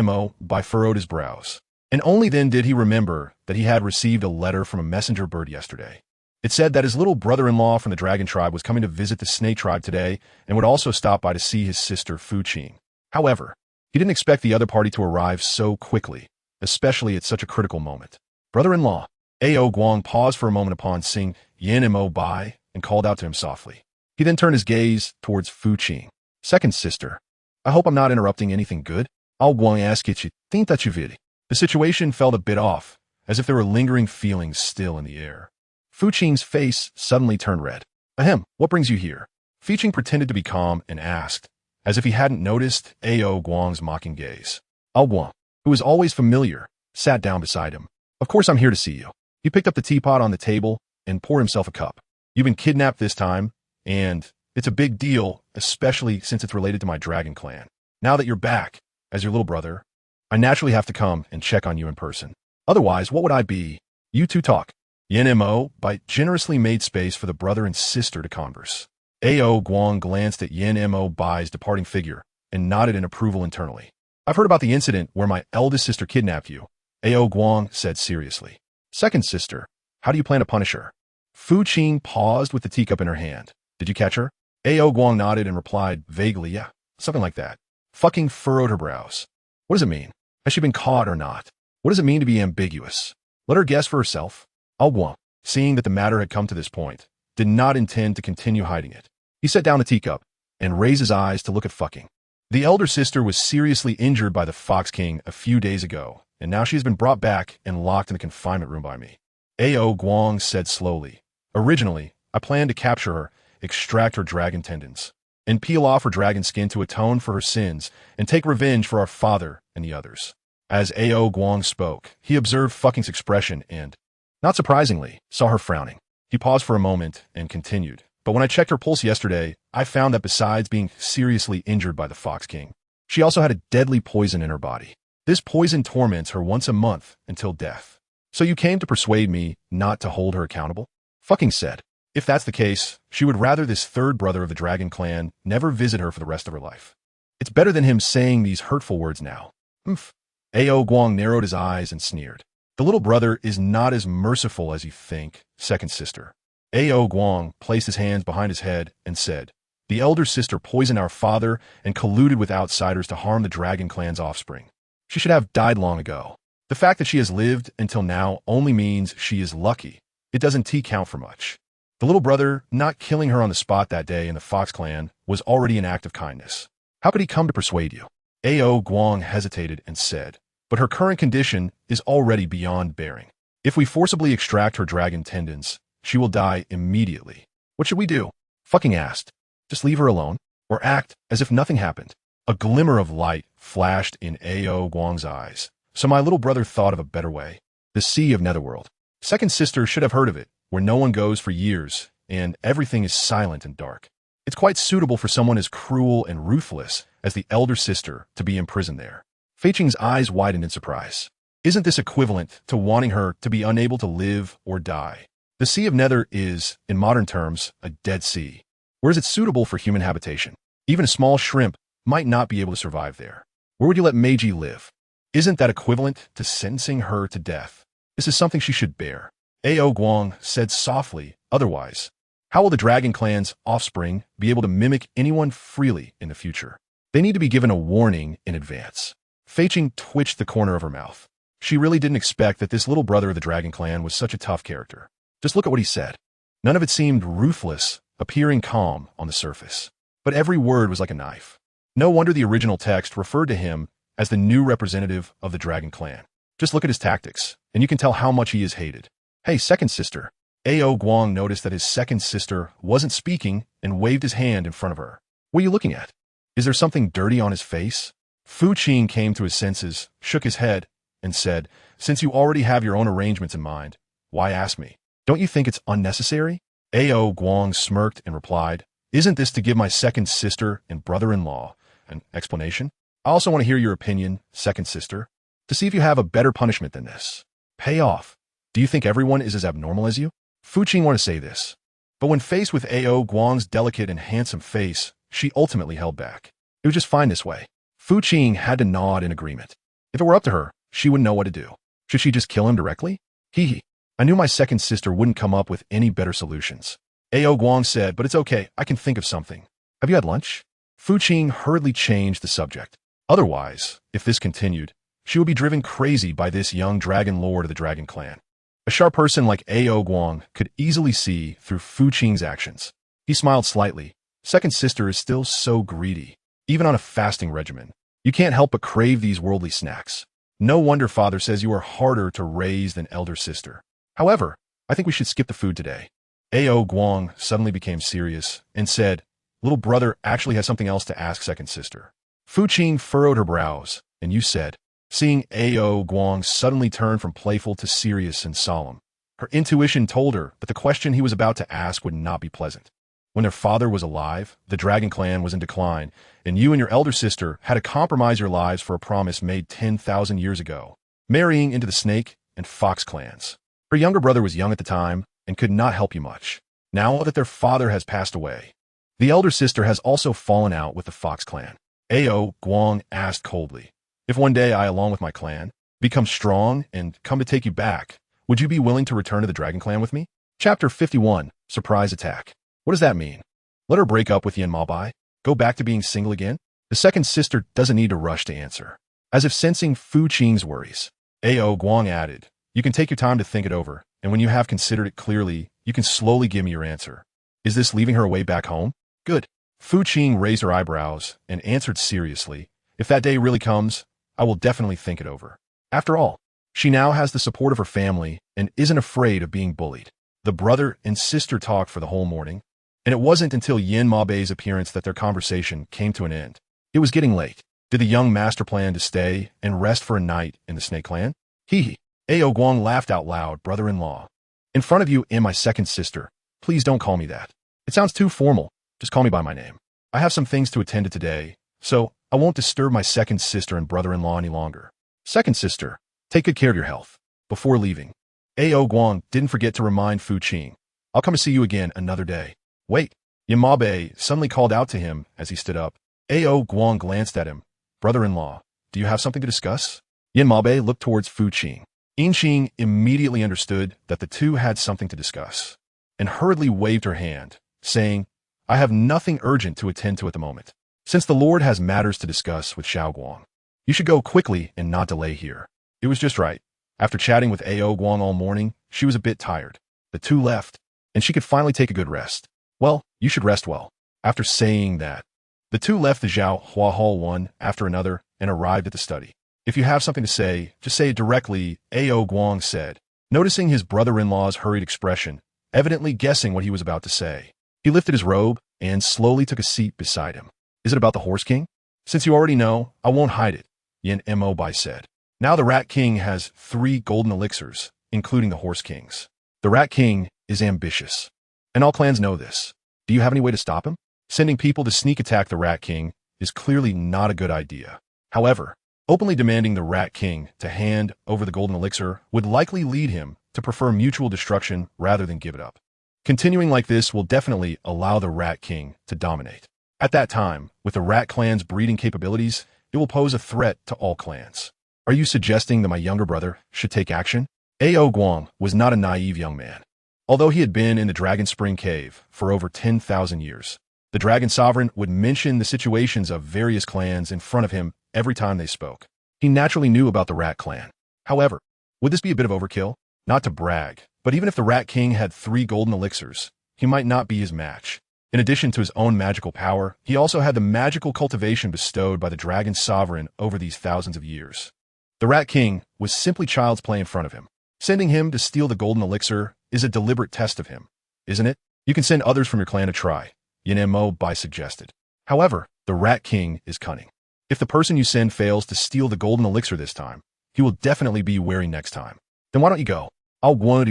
Bai furrowed his brows. And only then did he remember that he had received a letter from a messenger bird yesterday. It said that his little brother-in-law from the dragon tribe was coming to visit the snake tribe today and would also stop by to see his sister Fu Qing. However, he didn't expect the other party to arrive so quickly, especially at such a critical moment. Brother-in-law. Ao Guang paused for a moment upon seeing Yin Bai and called out to him softly. He then turned his gaze towards Fu Qing. Second sister. I hope I'm not interrupting anything good. Ao Guang asked you think that you vid. The situation felt a bit off, as if there were lingering feelings still in the air. Fu Qing's face suddenly turned red. Ahem, what brings you here? Fu Qing pretended to be calm and asked, as if he hadn't noticed Ao Guang's mocking gaze. Ao Guang, who was always familiar, sat down beside him. Of course I'm here to see you. He picked up the teapot on the table and poured himself a cup. You've been kidnapped this time, and it's a big deal, especially since it's related to my dragon clan. Now that you're back, as your little brother, I naturally have to come and check on you in person. Otherwise, what would I be? You two talk. Yin Bai generously made space for the brother and sister to converse. Ao Guang glanced at Yin Bai's departing figure and nodded in approval internally. I've heard about the incident where my eldest sister kidnapped you, Ao Guang said seriously. Second sister, how do you plan to punish her? Fu Qing paused with the teacup in her hand. Did you catch her? Ao Guang nodded and replied vaguely, yeah, something like that. Fucking furrowed her brows. What does it mean? Has she been caught or not? What does it mean to be ambiguous? Let her guess for herself. Ao Guang, seeing that the matter had come to this point, did not intend to continue hiding it. He set down the teacup and raised his eyes to look at fucking. The elder sister was seriously injured by the Fox King a few days ago, and now she has been brought back and locked in the confinement room by me. Ao Guang said slowly. Originally, I planned to capture her, extract her dragon tendons, and peel off her dragon skin to atone for her sins and take revenge for our father and the others. As Ao Guang spoke, he observed fucking's expression and, not surprisingly, saw her frowning. He paused for a moment and continued. But when I checked her pulse yesterday, I found that besides being seriously injured by the Fox King, she also had a deadly poison in her body. This poison torments her once a month until death. So you came to persuade me not to hold her accountable? Fucking said. If that's the case, she would rather this third brother of the dragon clan never visit her for the rest of her life. It's better than him saying these hurtful words now. Ao Guang narrowed his eyes and sneered. The little brother is not as merciful as you think, second sister. Ao Guang placed his hands behind his head and said, the elder sister poisoned our father and colluded with outsiders to harm the dragon clan's offspring. She should have died long ago. The fact that she has lived until now only means she is lucky. It doesn't count for much. The little brother not killing her on the spot that day in the Fox clan was already an act of kindness. How could he come to persuade you? Ao Guang hesitated and said, but her current condition is already beyond bearing. If we forcibly extract her dragon tendons, she will die immediately. What should we do? Fucking asked. Just leave her alone? Or act as if nothing happened? A glimmer of light flashed in Ao Guang's eyes. So my little brother thought of a better way. The Sea of Netherworld. Second sister should have heard of it, where no one goes for years, and everything is silent and dark. It's quite suitable for someone as cruel and ruthless as the elder sister to be imprisoned there. Fei Qing's eyes widened in surprise. Isn't this equivalent to wanting her to be unable to live or die? The Sea of Nether is, in modern terms, a dead sea. Where is it suitable for human habitation? Even a small shrimp might not be able to survive there. Where would you let Meiji live? Isn't that equivalent to sentencing her to death? This is something she should bear. Ao Guang said softly, otherwise, how will the dragon clan's offspring be able to mimic anyone freely in the future? They need to be given a warning in advance. Fei Qing twitched the corner of her mouth. She really didn't expect that this little brother of the Dragon Clan was such a tough character. Just look at what he said. None of it seemed ruthless, appearing calm on the surface. But every word was like a knife. No wonder the original text referred to him as the new representative of the Dragon Clan. Just look at his tactics, and you can tell how much he is hated. Hey, second sister. Ao Guang noticed that his second sister wasn't speaking and waved his hand in front of her. What are you looking at? Is there something dirty on his face? Fu Qing came to his senses, shook his head, and said, since you already have your own arrangements in mind, why ask me? Don't you think it's unnecessary? Ao Guang smirked and replied, isn't this to give my second sister and brother-in-law an explanation? I also want to hear your opinion, second sister, to see if you have a better punishment than this. Pay off. Do you think everyone is as abnormal as you? Fu Qing wanted to say this, but when faced with Ao Guang's delicate and handsome face, she ultimately held back. It was just fine this way. Fu Qing had to nod in agreement. If it were up to her, she wouldn't know what to do. Should she just kill him directly? Hee. I knew my second sister wouldn't come up with any better solutions. Ao Guang said, but it's okay, I can think of something. Have you had lunch? Fu Qing hurriedly changed the subject. Otherwise, if this continued, she would be driven crazy by this young dragon lord of the Dragon Clan. A sharp person like Ao Guang could easily see through Fu Qing's actions. He smiled slightly. Second sister is still so greedy. Even on a fasting regimen, you can't help but crave these worldly snacks. No wonder father says you are harder to raise than elder sister. However, I think we should skip the food today. Ao Guang suddenly became serious and said, little brother actually has something else to ask second sister. Fu Qing furrowed her brows, and you said, seeing Ao Guang suddenly turn from playful to serious and solemn. Her intuition told her that the question he was about to ask would not be pleasant. When their father was alive, the Dragon Clan was in decline, and you and your elder sister had to compromise your lives for a promise made 10,000 years ago, marrying into the Snake and Fox clans. Her younger brother was young at the time and could not help you much. Now that their father has passed away, the elder sister has also fallen out with the Fox clan. Ao Guang asked coldly, if one day I, along with my clan, become strong and come to take you back, would you be willing to return to the Dragon Clan with me? Chapter 51, Surprise Attack. What does that mean? Let her break up with Yin Mabai? Go back to being single again? The second sister doesn't need to rush to answer. As if sensing Fu Qing's worries, Ao Guang added, you can take your time to think it over, and when you have considered it clearly, you can slowly give me your answer. Is this leaving her away back home? Good. Fu Qing raised her eyebrows and answered seriously, if that day really comes, I will definitely think it over. After all, she now has the support of her family and isn't afraid of being bullied. The brother and sister talked for the whole morning, and it wasn't until Yin Mabei's appearance that their conversation came to an end. It was getting late. Did the young master plan to stay and rest for a night in the Snake Clan? Hee. Ao Guang laughed out loud, brother-in-law. In front of you and my second sister, please don't call me that. It sounds too formal. Just call me by my name. I have some things to attend to today, so I won't disturb my second sister and brother-in-law any longer. Second sister, take good care of your health. Before leaving, Ao Guang didn't forget to remind Fu Qing, I'll come to see you again another day. Wait. Yin Mabei suddenly called out to him as he stood up. Ao Guang glanced at him. Brother-in-law, do you have something to discuss? Yin Mabei looked towards Fu Qing. Yin Qing immediately understood that the two had something to discuss, and hurriedly waved her hand, saying, I have nothing urgent to attend to at the moment. Since the Lord has matters to discuss with Xiao Guang, you should go quickly and not delay here. It was just right. After chatting with Ao Guang all morning, she was a bit tired. The two left, and she could finally take a good rest. Well, you should rest well. After saying that, the two left the Zhao Hua Hall one after another and arrived at the study. If you have something to say, just say it directly, Ao Guang said, noticing his brother-in-law's hurried expression, evidently guessing what he was about to say. He lifted his robe and slowly took a seat beside him. Is it about the Horse King? Since you already know, I won't hide it, Yin Mobai said. Now the Rat King has 3 golden elixirs, including the Horse King's. The Rat King is ambitious, and all clans know this. Do you have any way to stop him? Sending people to sneak attack the Rat King is clearly not a good idea. However, openly demanding the Rat King to hand over the golden elixir would likely lead him to prefer mutual destruction rather than give it up. Continuing like this will definitely allow the Rat King to dominate. At that time, with the Rat Clan's breeding capabilities, it will pose a threat to all clans. Are you suggesting that my younger brother should take action? Ao Guang was not a naive young man. Although he had been in the Dragon Spring Cave for over 10,000 years, the Dragon Sovereign would mention the situations of various clans in front of him every time they spoke. He naturally knew about the Rat Clan. However, would this be a bit of overkill? Not to brag, but even if the Rat King had 3 golden elixirs, he might not be his match. In addition to his own magical power, he also had the magical cultivation bestowed by the Dragon Sovereign over these thousands of years. The Rat King was simply child's play in front of him. Sending him to steal the golden elixir is a deliberate test of him, isn't it? You can send others from your clan to try, GiantWolf suggested. However, the Rat King is cunning. If the person you send fails to steal the golden elixir this time, he will definitely be wary next time. Then why don't you go? With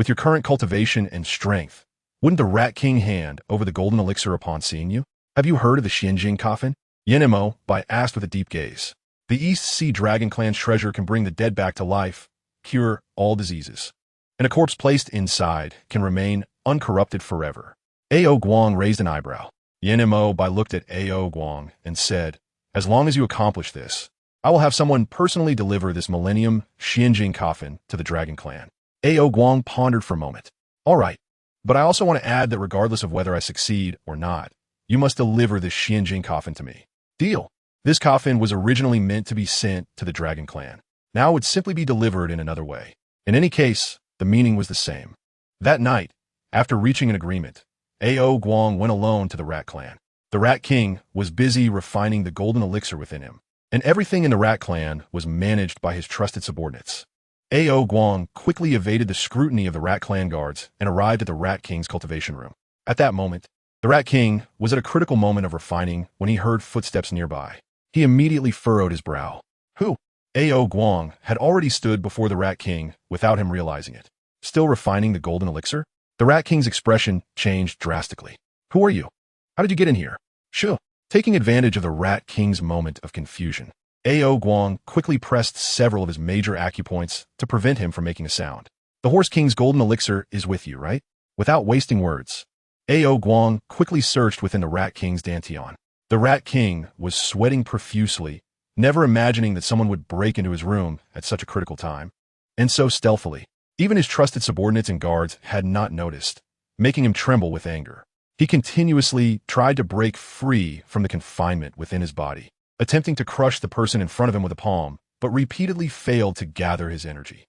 your current cultivation and strength, wouldn't the Rat King hand over the golden elixir upon seeing you? Have you heard of the Xianjing coffin? GiantWolf asked with a deep gaze. The East Sea Dragon Clan's treasure can bring the dead back to life, cure all diseases. And a corpse placed inside can remain uncorrupted forever. Ao Guang raised an eyebrow. GiantWolf looked at Ao Guang and said, as long as you accomplish this, I will have someone personally deliver this Millennium Xianjing coffin to the Dragon Clan. Ao Guang pondered for a moment. All right, but I also want to add that regardless of whether I succeed or not, you must deliver this Xianjing coffin to me. Deal. This coffin was originally meant to be sent to the Dragon Clan. Now it would simply be delivered in another way. In any case, the meaning was the same. That night, after reaching an agreement, Ao Guang went alone to the Rat Clan. The Rat King was busy refining the golden elixir within him, and everything in the Rat Clan was managed by his trusted subordinates. Ao Guang quickly evaded the scrutiny of the Rat Clan guards and arrived at the Rat King's cultivation room. At that moment, the Rat King was at a critical moment of refining when he heard footsteps nearby. He immediately furrowed his brow. Who? Ao Guang had already stood before the Rat King without him realizing it. Still refining the golden elixir? The Rat King's expression changed drastically. Who are you? How did you get in here? Shoo. Taking advantage of the Rat King's moment of confusion, Ao Guang quickly pressed several of his major acupoints to prevent him from making a sound. The Horse King's golden elixir is with you, right? Without wasting words, Ao Guang quickly searched within the Rat King's dantian. The Rat King was sweating profusely, never imagining that someone would break into his room at such a critical time. And so stealthily, even his trusted subordinates and guards had not noticed, making him tremble with anger. He continuously tried to break free from the confinement within his body, attempting to crush the person in front of him with a palm, but repeatedly failed to gather his energy.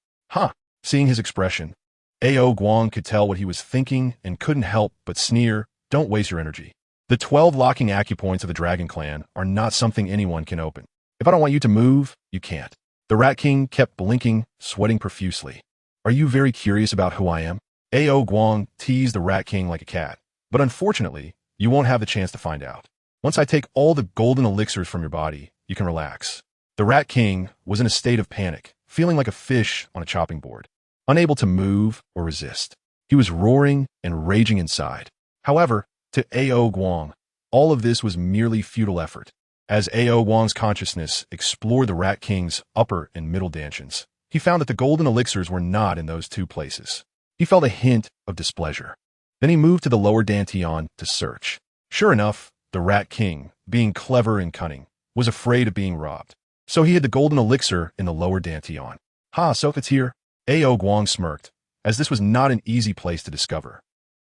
Seeing his expression, Ao Guang could tell what he was thinking and couldn't help but sneer, don't waste your energy. The 12 locking acupoints of the Dragon Clan are not something anyone can open. If I don't want you to move, you can't. The Rat King kept blinking, sweating profusely. Are you very curious about who I am? Ao Guang teased the Rat King like a cat. But unfortunately, you won't have the chance to find out. Once I take all the golden elixirs from your body, you can relax. The Rat King was in a state of panic, feeling like a fish on a chopping board, unable to move or resist. He was roaring and raging inside. However, to Ao Guang, all of this was merely futile effort. As Ao Guang's consciousness explored the Rat King's upper and middle dantians, he found that the golden elixirs were not in those 2 places. He felt a hint of displeasure. Then he moved to the lower dantian to search. Sure enough, the Rat King, being clever and cunning, was afraid of being robbed. So he hid the golden elixir in the lower dantian. So it's here? Ao Guang smirked, as this was not an easy place to discover.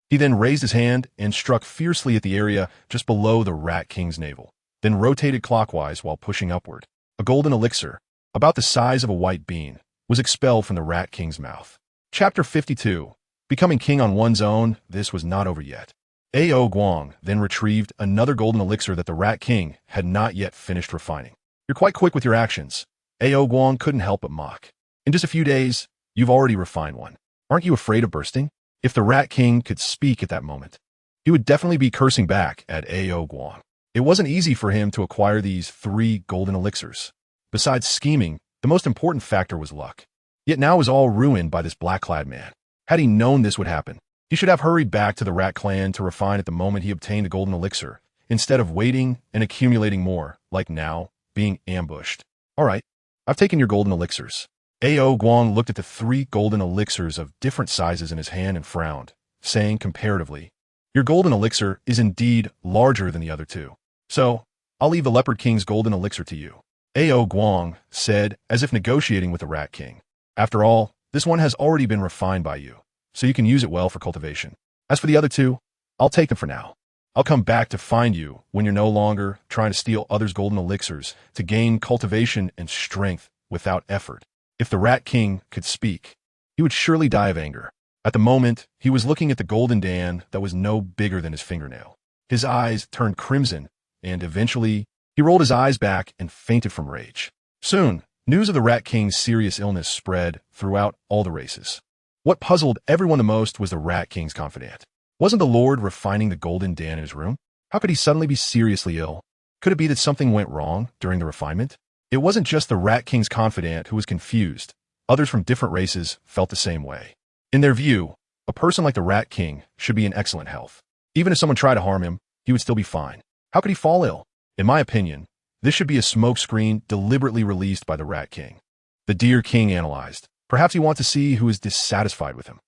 He then raised his hand and struck fiercely at the area just below the Rat King's navel, then rotated clockwise while pushing upward. A golden elixir, about the size of a white bean, was expelled from the Rat King's mouth. Chapter 52. Becoming king on one's own, this was not over yet. Ao Guang then retrieved another golden elixir that the Rat King had not yet finished refining. You're quite quick with your actions. Ao Guang couldn't help but mock. In just a few days, you've already refined one. Aren't you afraid of bursting? If the Rat King could speak at that moment, he would definitely be cursing back at Ao Guang. It wasn't easy for him to acquire these 3 golden elixirs. Besides scheming, the most important factor was luck. Yet now it was all ruined by this black-clad man. Had he known this would happen, he should have hurried back to the Rat Clan to refine at the moment he obtained the golden elixir, instead of waiting and accumulating more, like now, being ambushed. All right, I've taken your golden elixirs. Ao Guang looked at the 3 golden elixirs of different sizes in his hand and frowned, saying comparatively, your golden elixir is indeed larger than the other 2. So, I'll leave the Leopard King's golden elixir to you. Ao Guang said, as if negotiating with the Rat King. After all, this one has already been refined by you, so you can use it well for cultivation. As for the other 2, I'll take them for now. I'll come back to find you when you're no longer trying to steal others' golden elixirs to gain cultivation and strength without effort. If the Rat King could speak, he would surely die of anger. At the moment, he was looking at the golden Dan that was no bigger than his fingernail. His eyes turned crimson, and eventually, he rolled his eyes back and fainted from rage. Soon, news of the Rat King's serious illness spread throughout all the races. What puzzled everyone the most was the Rat King's confidant. Wasn't the Lord refining the golden Dan in his room? How could he suddenly be seriously ill? Could it be that something went wrong during the refinement? It wasn't just the Rat King's confidant who was confused. Others from different races felt the same way. In their view, a person like the Rat King should be in excellent health. Even if someone tried to harm him, he would still be fine. How could he fall ill? In my opinion, this should be a smokescreen deliberately released by the Rat King. The Deer King analyzed. Perhaps he wants to see who is dissatisfied with him.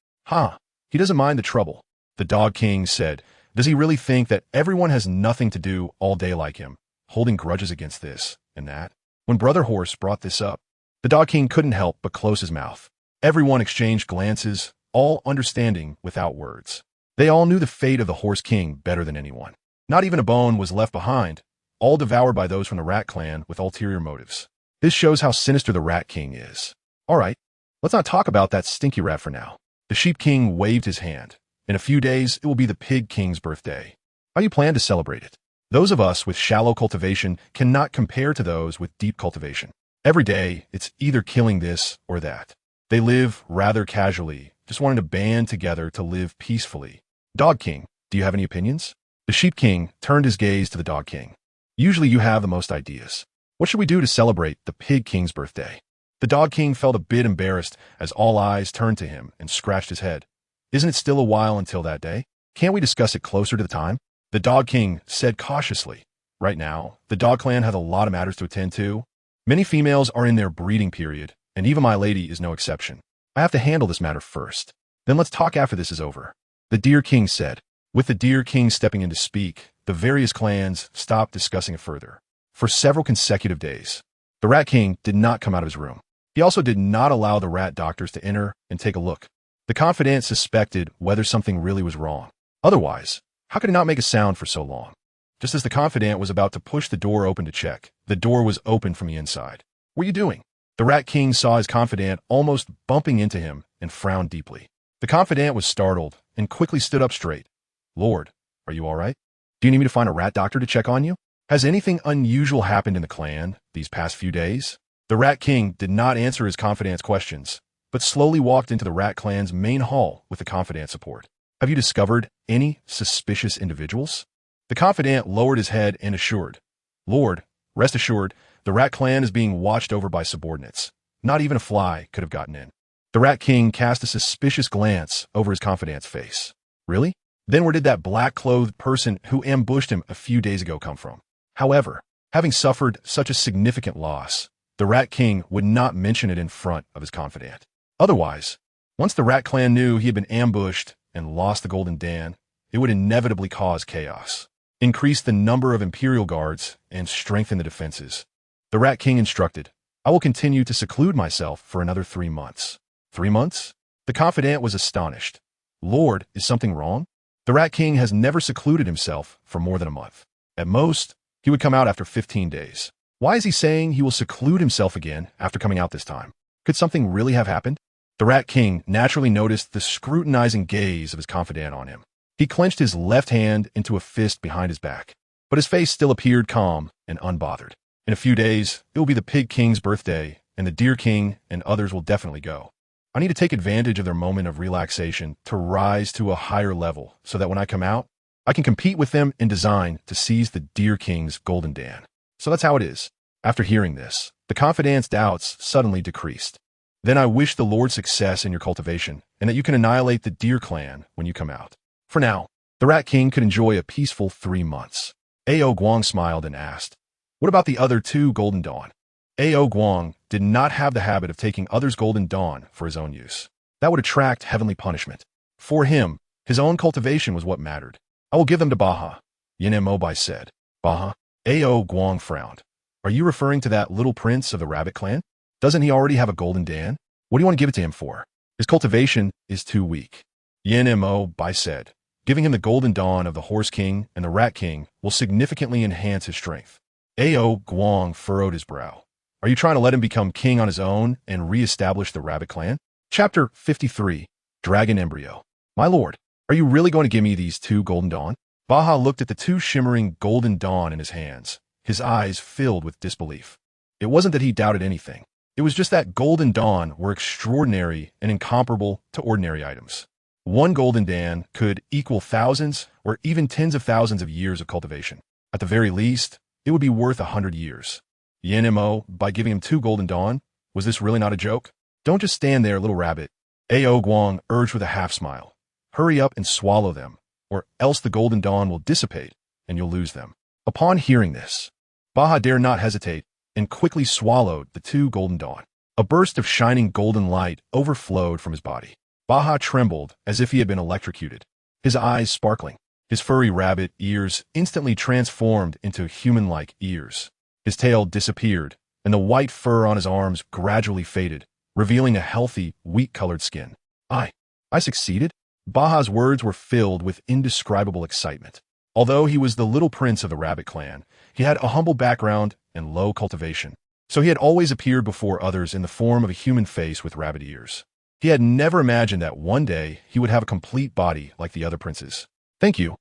He doesn't mind the trouble. The Dog King said, does he really think that everyone has nothing to do all day like him, holding grudges against this and that? When Brother Horse brought this up, the Dog King couldn't help but close his mouth. Everyone exchanged glances, all understanding without words. They all knew the fate of the Horse King better than anyone. Not even a bone was left behind, all devoured by those from the Rat Clan with ulterior motives. This shows how sinister the Rat King is. All right, let's not talk about that stinky rat for now. The Sheep King waved his hand. In a few days, it will be the Pig King's birthday. How do you plan to celebrate it? Those of us with shallow cultivation cannot compare to those with deep cultivation. Every day, it's either killing this or that. They live rather casually, just wanting to band together to live peacefully. Dog King, do you have any opinions? The Sheep King turned his gaze to the Dog King. Usually you have the most ideas. What should we do to celebrate the Pig King's birthday? The Dog King felt a bit embarrassed as all eyes turned to him and scratched his head. Isn't it still a while until that day? Can't we discuss it closer to the time? The Dog King said cautiously. Right now, the Dog Clan has a lot of matters to attend to. Many females are in their breeding period, and even my lady is no exception. I have to handle this matter first. Then let's talk after this is over. The Deer King said. With the Deer King stepping in to speak, the various clans stopped discussing it further. For several consecutive days, the Rat King did not come out of his room. He also did not allow the rat doctors to enter and take a look. The confidant suspected whether something really was wrong. Otherwise, how could he not make a sound for so long? Just as the confidant was about to push the door open to check, the door was opened from the inside. What are you doing? The Rat King saw his confidant almost bumping into him and frowned deeply. The confidant was startled and quickly stood up straight. Lord, are you all right? Do you need me to find a rat doctor to check on you? Has anything unusual happened in the clan these past few days? The Rat King did not answer his confidant's questions, but slowly walked into the Rat Clan's main hall with the confidant support. Have you discovered any suspicious individuals? The confidant lowered his head and assured, Lord, rest assured, the Rat Clan is being watched over by subordinates. Not even a fly could have gotten in. The Rat King cast a suspicious glance over his confidant's face. Really? Then where did that black-clothed person who ambushed him a few days ago come from? However, having suffered such a significant loss, the Rat King would not mention it in front of his confidant. Otherwise, once the Rat Clan knew he had been ambushed and lost the Golden Dan, it would inevitably cause chaos, increase the number of Imperial guards, and strengthen the defenses. The Rat King instructed, I will continue to seclude myself for another 3 months. 3 months? The confidant was astonished. Lord, is something wrong? The Rat King has never secluded himself for more than a month. At most, he would come out after 15 days. Why is he saying he will seclude himself again after coming out this time? Could something really have happened? The Rat King naturally noticed the scrutinizing gaze of his confidant on him. He clenched his left hand into a fist behind his back, but his face still appeared calm and unbothered. In a few days, it will be the Pig King's birthday, and the Deer King and others will definitely go. I need to take advantage of their moment of relaxation to rise to a higher level so that when I come out, I can compete with them in design to seize the Deer King's Golden Dan. So that's how it is. After hearing this, the confidant's doubts suddenly decreased. Then I wish the Lord success in your cultivation and that you can annihilate the Deer Clan when you come out. For now, the Rat King could enjoy a peaceful 3 months. A.O. Guang smiled and asked, what about the other 2 Golden Dawn? A.O. Guang did not have the habit of taking others' Golden Dawn for his own use. That would attract heavenly punishment. For him, his own cultivation was what mattered. I will give them to Baha, Yin Mobai said. Baha? A.O. Guang frowned. Are you referring to that little prince of the Rabbit Clan? Doesn't he already have a Golden Dan? What do you want to give it to him for? His cultivation is too weak. Yin Mobai said. Giving him the golden dawn of the Horse King and the Rat King will significantly enhance his strength. Ao Guang furrowed his brow. Are you trying to let him become king on his own and re-establish the rabbit clan? Chapter 53, Dragon Embryo. My lord, are you really going to give me these two golden dawn? Baha looked at the two shimmering golden dawn in his hands, his eyes filled with disbelief. It wasn't that he doubted anything. It was just that golden dawn were extraordinary and incomparable to ordinary items. One golden dawn could equal thousands or even tens of thousands of years of cultivation. At the very least, it would be worth 100 years. Yen-mo, by giving him two golden dawn, was this really not a joke? Don't just stand there, little rabbit. Ao Guang urged with a half-smile. Hurry up and swallow them, or else the golden dawn will dissipate, and you'll lose them. Upon hearing this, Baha dared not hesitate, and quickly swallowed the two golden dawn. A burst of shining golden light overflowed from his body. Baha trembled as if he had been electrocuted, his eyes sparkling. His furry rabbit ears instantly transformed into human-like ears. His tail disappeared, and the white fur on his arms gradually faded, revealing a healthy, wheat-colored skin. I succeeded? Baha's words were filled with indescribable excitement. Although he was the little prince of the rabbit clan, he had a humble background and low cultivation, so he had always appeared before others in the form of a human face with rabbit ears. He had never imagined that one day he would have a complete body like the other princes. Thank you,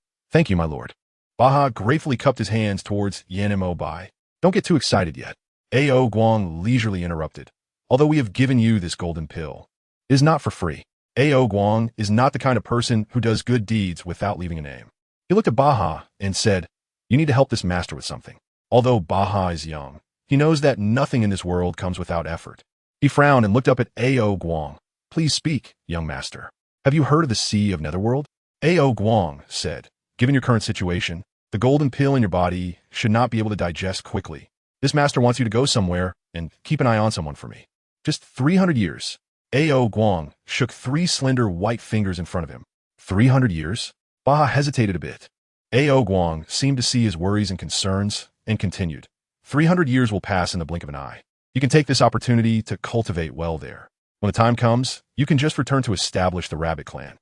my lord. Baha gratefully cupped his hands towards Yen-mo Bai. Don't get too excited yet. Ao Guang leisurely interrupted. Although we have given you this golden pill, it is not for free. Ao Guang is not the kind of person who does good deeds without leaving a name. He looked at Baha and said, you need to help this master with something. Although Baha is young, he knows that nothing in this world comes without effort. He frowned and looked up at Ao Guang. Please speak, young master. Have you heard of the Sea of Netherworld? Ao Guang said, given your current situation, the golden pill in your body should not be able to digest quickly. This master wants you to go somewhere and keep an eye on someone for me. Just 300 years. Ao Guang shook three slender white fingers in front of him. 300 years? Baha hesitated a bit. Ao Guang seemed to see his worries and concerns and continued. 300 years will pass in the blink of an eye. You can take this opportunity to cultivate well there. When the time comes, you can just return to establish the rabbit clan.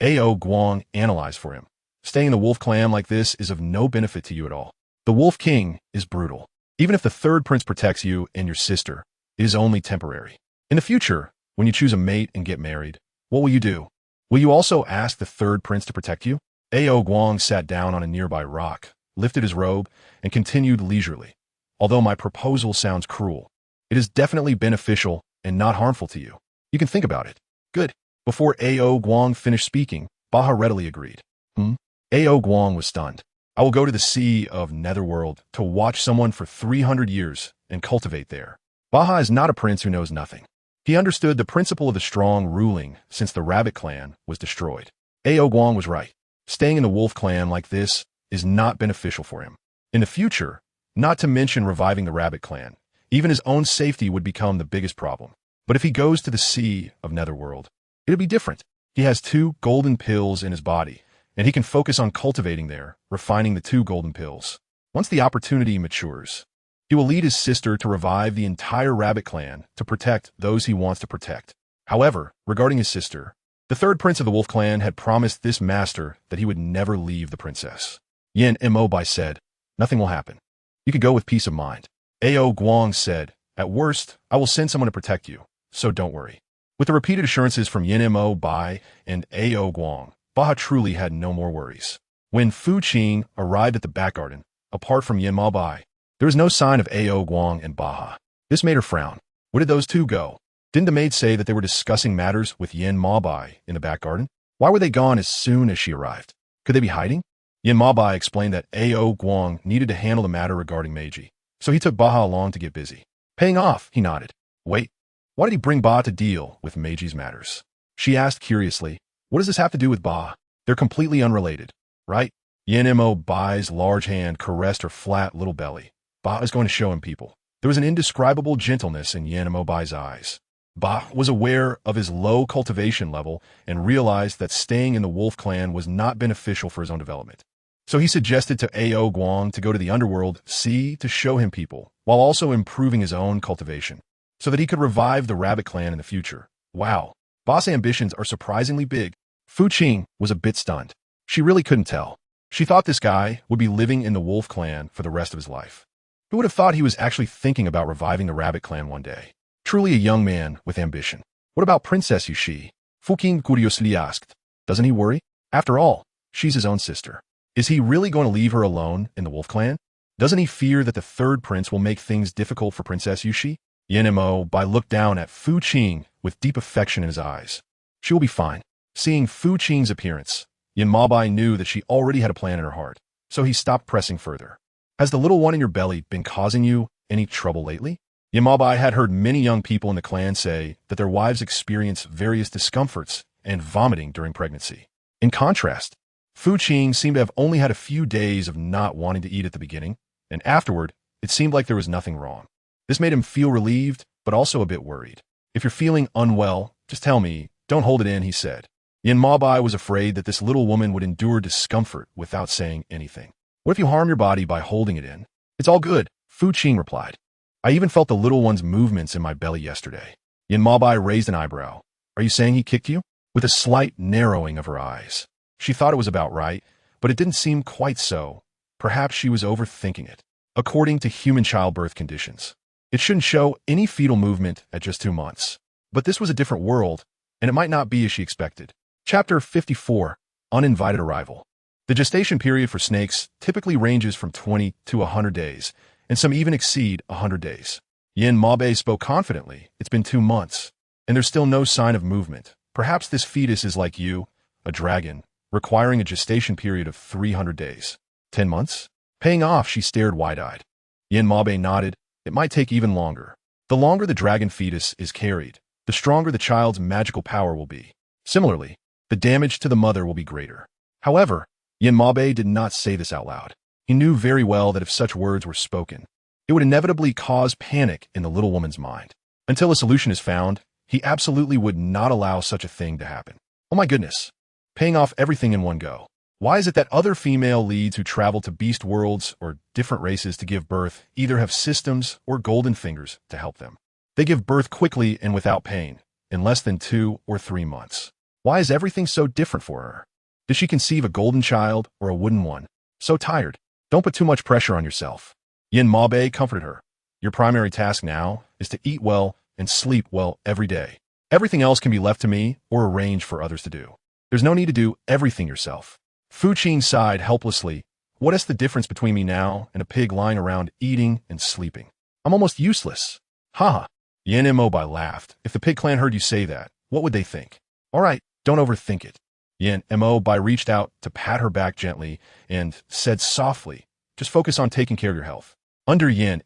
Ao Guang analyzed for him. Staying in the wolf clan like this is of no benefit to you at all. The Wolf King is brutal. Even if the third prince protects you and your sister, it is only temporary. In the future, when you choose a mate and get married, what will you do? Will you also ask the third prince to protect you? Ao Guang sat down on a nearby rock, lifted his robe, and continued leisurely. Although my proposal sounds cruel, it is definitely beneficial and not harmful to you. You can think about it. Good. Before Ao Guang finished speaking, Baha readily agreed. Ao Guang was stunned. I will go to the Sea of Netherworld to watch someone for 300 years and cultivate there. Baha is not a prince who knows nothing. He understood the principle of the strong ruling since the rabbit clan was destroyed. Ao Guang was right. Staying in the wolf clan like this is not beneficial for him. In the future, not to mention reviving the rabbit clan, even his own safety would become the biggest problem. But if he goes to the Sea of Netherworld, it'll be different. He has two golden pills in his body, and he can focus on cultivating there, refining the two golden pills. Once the opportunity matures, he will lead his sister to revive the entire rabbit clan to protect those he wants to protect. However, regarding his sister, the third prince of the wolf clan had promised this master that he would never leave the princess. Yen-mo Bai said, nothing will happen. You can go with peace of mind. Ao Guang said, at worst, I will send someone to protect you, so don't worry. With the repeated assurances from Yen-mo Bai and Ao Guang, Baha truly had no more worries. When Fu Qing arrived at the back garden, apart from Yen-mo Bai, there was no sign of Ao Guang and Baha. This made her frown. Where did those two go? Didn't the maid say that they were discussing matters with Yen-mo Bai in the back garden? Why were they gone as soon as she arrived? Could they be hiding? Yen-mo Bai explained that Ao Guang needed to handle the matter regarding Meiji, so he took Baha along to get busy. Paying off, he nodded. Wait, why did he bring Baha to deal with Meiji's matters? She asked curiously, what does this have to do with Baha? They're completely unrelated, right? Yen-mo Bai's large hand caressed her flat little belly. Baha is going to show him people. There was an indescribable gentleness in Yen-mo Bai's eyes. Baha was aware of his low cultivation level and realized that staying in the wolf clan was not beneficial for his own development. So he suggested to Ao Guang to go to the underworld sea to show him people, while also improving his own cultivation, so that he could revive the rabbit clan in the future. Wow, Baha's ambitions are surprisingly big. Fu Qing was a bit stunned. She really couldn't tell. She thought this guy would be living in the wolf clan for the rest of his life. Who would have thought he was actually thinking about reviving the rabbit clan one day? Truly a young man with ambition. What about Princess Yushi? Fuqing curiously asked. Doesn't he worry? After all, she's his own sister. Is he really going to leave her alone in the wolf clan? Doesn't he fear that the third prince will make things difficult for Princess Yushi? Yan Bai looked down at Fu Qing with deep affection in his eyes. She will be fine. Seeing Fu Qing's appearance, Yan Bai knew that she already had a plan in her heart, so he stopped pressing further. Has the little one in your belly been causing you any trouble lately? Yan Bai had heard many young people in the clan say that their wives experience various discomforts and vomiting during pregnancy. In contrast, Fu Qing seemed to have only had a few days of not wanting to eat at the beginning, and afterward, it seemed like there was nothing wrong. This made him feel relieved, but also a bit worried. If you're feeling unwell, just tell me, don't hold it in, he said. Yan Bai was afraid that this little woman would endure discomfort without saying anything. What if you harm your body by holding it in? It's all good, Fu Qing replied. I even felt the little one's movements in my belly yesterday. Yan Bai raised an eyebrow. Are you saying he kicked you? With a slight narrowing of her eyes. She thought it was about right, but it didn't seem quite so. Perhaps she was overthinking it. According to human childbirth conditions, it shouldn't show any fetal movement at just 2 months. But this was a different world, and it might not be as she expected. Chapter 54, Uninvited Arrival. The gestation period for snakes typically ranges from 20 to 100 days, and some even exceed 100 days. Yan Bai spoke confidently. It's been 2 months, and there's still no sign of movement. Perhaps this fetus is like you, a dragon, requiring a gestation period of 300 days. 10 months? Paying off, she stared wide-eyed. Yan Bai nodded. It might take even longer. The longer the dragon fetus is carried, the stronger the child's magical power will be. Similarly, the damage to the mother will be greater. However, Yan Bai did not say this out loud. He knew very well that if such words were spoken, it would inevitably cause panic in the little woman's mind. Until a solution is found, he absolutely would not allow such a thing to happen. Oh my goodness. Paying off everything in one go. Why is it that other female leads who travel to beast worlds or different races to give birth either have systems or golden fingers to help them? They give birth quickly and without pain, in less than 2 or 3 months. Why is everything so different for her? Did she conceive a golden child or a wooden one? So tired. Don't put too much pressure on yourself. Yan Bai comforted her. Your primary task now is to eat well and sleep well every day. Everything else can be left to me or arranged for others to do. There's no need to do everything yourself. Fu Qing sighed helplessly. What is the difference between me now and a pig lying around eating and sleeping? I'm almost useless. Haha. Yan Bai laughed. If the pig clan heard you say that, what would they think? All right, don't overthink it. Yan Bai reached out to pat her back gently and said softly, just focus on taking care of your health. Under Yan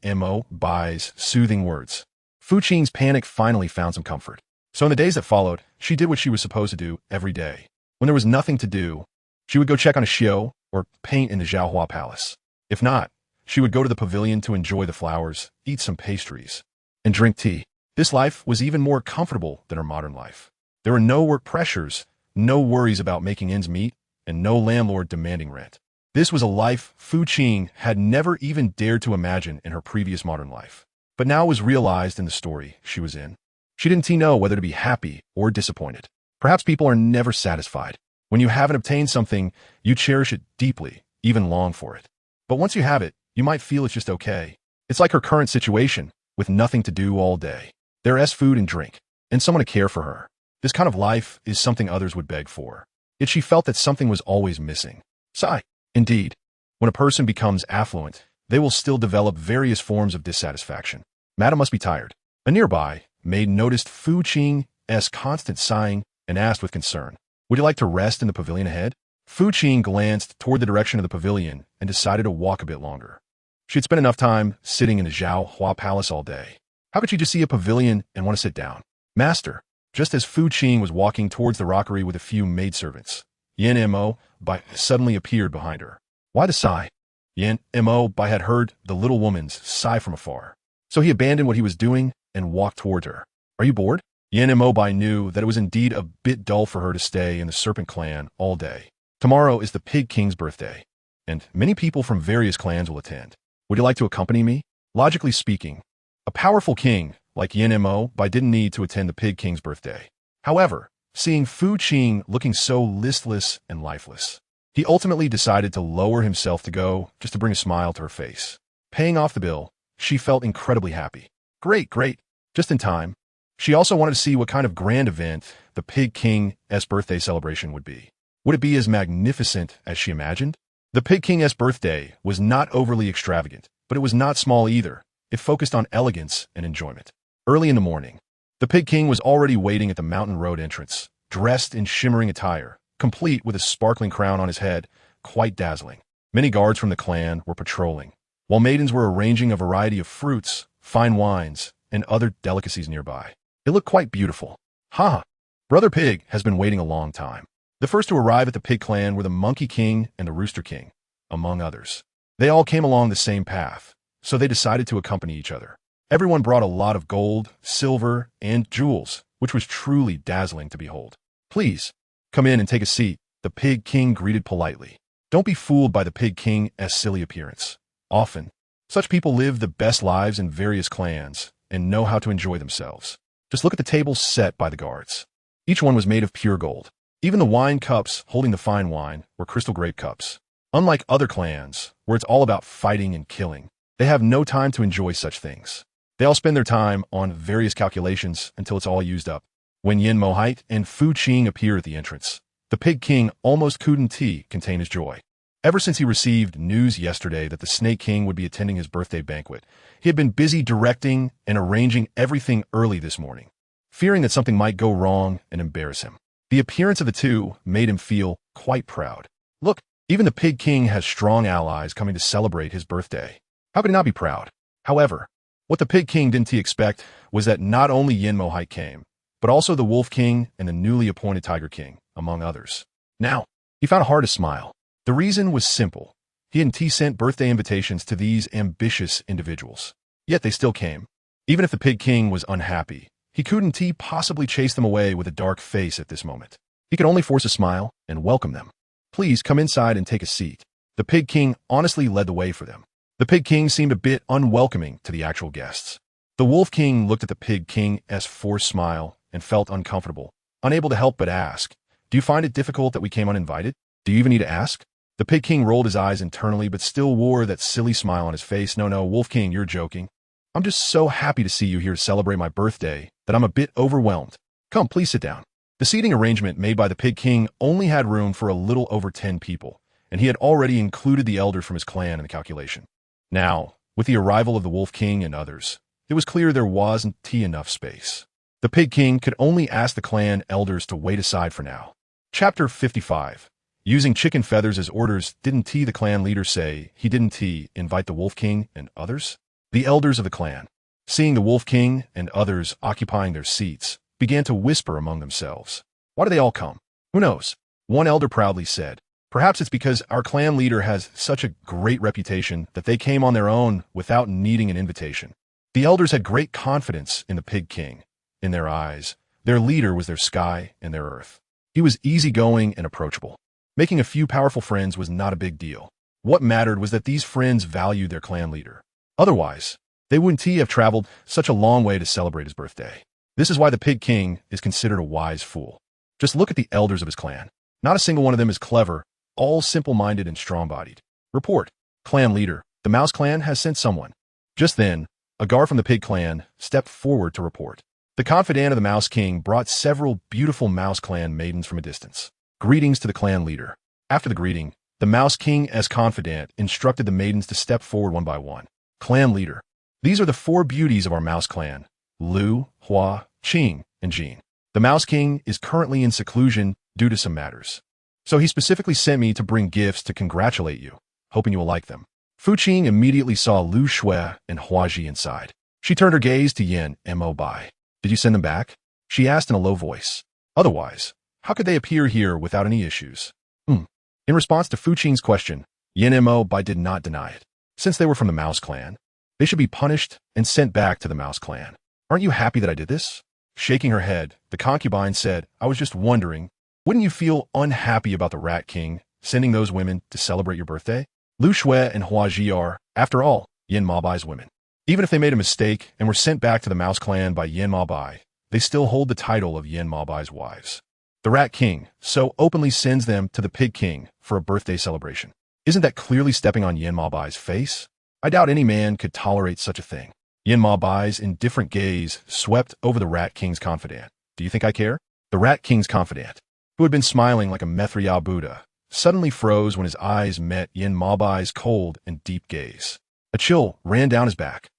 Bai's soothing words, Fu Qing's panic finally found some comfort. So in the days that followed, she did what she was supposed to do every day. When there was nothing to do, she would go check on a xiao or paint in the Zhaohua Palace. If not, she would go to the pavilion to enjoy the flowers, eat some pastries, and drink tea. This life was even more comfortable than her modern life. There were no work pressures, no worries about making ends meet, and no landlord demanding rent. This was a life Fu Qing had never even dared to imagine in her previous modern life. But now was realized in the story she was in. She didn't know whether to be happy or disappointed. Perhaps people are never satisfied. When you haven't obtained something, you cherish it deeply, even long for it. But once you have it, you might feel it's just okay. It's like her current situation, with nothing to do all day. There is food and drink, and someone to care for her. This kind of life is something others would beg for. Yet she felt that something was always missing. Sigh. Indeed, when a person becomes affluent, they will still develop various forms of dissatisfaction. Madam must be tired. A nearby maid noticed Fu Qing's constant sighing and asked with concern, would you like to rest in the pavilion ahead? Fu Qing glanced toward the direction of the pavilion and decided to walk a bit longer. She had spent enough time sitting in the Zhaohua Palace all day. How could she just see a pavilion and want to sit down? Master, just as Fu Qing was walking towards the rockery with a few maidservants, Yan Bai suddenly appeared behind her. Why the sigh? Yan Bai had heard the little woman's sigh from afar. So he abandoned what he was doing and walked toward her. Are you bored? Yan Bai knew that it was indeed a bit dull for her to stay in the Serpent Clan all day. Tomorrow is the Pig King's birthday, and many people from various clans will attend. Would you like to accompany me? Logically speaking, a powerful king like Yan Bai didn't need to attend the Pig King's birthday. However, seeing Fu Qing looking so listless and lifeless, He ultimately decided to lower himself to go, just to bring a smile to her face. Paying off the bill, she felt incredibly happy. Great, great. Just in time. She also wanted to see what kind of grand event the Pig King's birthday celebration would be. Would it be as magnificent as she imagined? The Pig King's birthday was not overly extravagant, but it was not small either. It focused on elegance and enjoyment. Early in the morning, the Pig King was already waiting at the mountain road entrance, dressed in shimmering attire, complete with a sparkling crown on his head, quite dazzling. Many guards from the clan were patrolling, while maidens were arranging a variety of fruits, fine wines, and other delicacies nearby. It looked quite beautiful. Ha! Brother Pig has been waiting a long time. The first to arrive at the Pig clan were the Monkey King and the Rooster King, among others. They all came along the same path, so they decided to accompany each other. Everyone brought a lot of gold, silver, and jewels, which was truly dazzling to behold. Please, come in and take a seat, the Pig King greeted politely. Don't be fooled by the Pig King's silly appearance. Often, such people live the best lives in various clans and know how to enjoy themselves. Just look at the tables set by the guards. Each one was made of pure gold. Even the wine cups holding the fine wine were crystal grape cups. Unlike other clans, where it's all about fighting and killing, they have no time to enjoy such things. They all spend their time on various calculations until it's all used up. When Yin Mohite and Fu Qing appear at the entrance, the Pig King almost couldn't contain his joy. Ever since he received news yesterday that the Snake King would be attending his birthday banquet, he had been busy directing and arranging everything early this morning, fearing that something might go wrong and embarrass him. The appearance of the two made him feel quite proud. Look, even the Pig King has strong allies coming to celebrate his birthday. How could he not be proud? However, what the Pig King didn't expect was that not only Yin Mohite came, but also the Wolf King and the newly appointed Tiger King, among others. Now, he found it hard to smile. The reason was simple. He hadn't sent birthday invitations to these ambitious individuals. Yet they still came. Even if the Pig King was unhappy, he couldn't possibly chase them away with a dark face at this moment. He could only force a smile and welcome them. Please come inside and take a seat. The Pig King honestly led the way for them. The Pig King seemed a bit unwelcoming to the actual guests. The Wolf King looked at the Pig King's forced smile and felt uncomfortable, unable to help but ask, "Do you find it difficult that we came uninvited? Do you even need to ask?" The Pig King rolled his eyes internally but still wore that silly smile on his face. No, Wolf King, you're joking. I'm just so happy to see you here to celebrate my birthday that I'm a bit overwhelmed. Come, please sit down. The seating arrangement made by the Pig King only had room for a little over 10 people, and he had already included the elders from his clan in the calculation. Now, with the arrival of the Wolf King and others, it was clear there wasn't enough space. The Pig King could only ask the clan elders to wait aside for now. Chapter 55. Using chicken feathers as orders, didn't the clan leader say he didn't invite the Wolf King and others? The elders of the clan, seeing the Wolf King and others occupying their seats, began to whisper among themselves. Why do they all come? Who knows? One elder proudly said, perhaps it's because our clan leader has such a great reputation that they came on their own without needing an invitation. The elders had great confidence in the Pig King. In their eyes, their leader was their sky and their earth. He was easygoing and approachable. Making a few powerful friends was not a big deal. What mattered was that these friends valued their clan leader. Otherwise, they wouldn't have traveled such a long way to celebrate his birthday. This is why the Pig King is considered a wise fool. Just look at the elders of his clan. Not a single one of them is clever, all simple-minded and strong-bodied. Report. Clan leader, the Mouse clan has sent someone. Just then, a guard from the Pig clan stepped forward to report. The confidant of the Mouse King brought several beautiful Mouse clan maidens from a distance. Greetings to the clan leader. After the greeting, the Mouse King, as confidant, instructed the maidens to step forward one by one. Clan leader. These are the 4 beauties of our Mouse clan: Lu, Hua, Qing, and Jean. The Mouse King is currently in seclusion due to some matters. So he specifically sent me to bring gifts to congratulate you, hoping you will like them. Fu Qing immediately saw Lu Shui and Hua Ji inside. She turned her gaze to Yin Mo Bai. Did you send them back? She asked in a low voice. Otherwise, how could they appear here without any issues? In response to Fu Qing's question, Yin Mo Bai did not deny it. Since they were from the Mouse clan, they should be punished and sent back to the Mouse clan. Aren't you happy that I did this? Shaking her head, the concubine said, I was just wondering, wouldn't you feel unhappy about the Rat King sending those women to celebrate your birthday? Lu Shui and Hua Ji are, after all, Yin Ma Bai's women. Even if they made a mistake and were sent back to the Mouse clan by Yin Ma Bai, they still hold the title of Yin Ma Bai's wives. The Rat King so openly sends them to the Pig King for a birthday celebration. Isn't that clearly stepping on Yin Maobai's face? I doubt any man could tolerate such a thing. Yin Maobai's indifferent gaze swept over the Rat King's confidant. Do you think I care? The Rat King's confidant, who had been smiling like a Mithriya Buddha, suddenly froze when his eyes met Yin Maobai's cold and deep gaze. A chill ran down his back.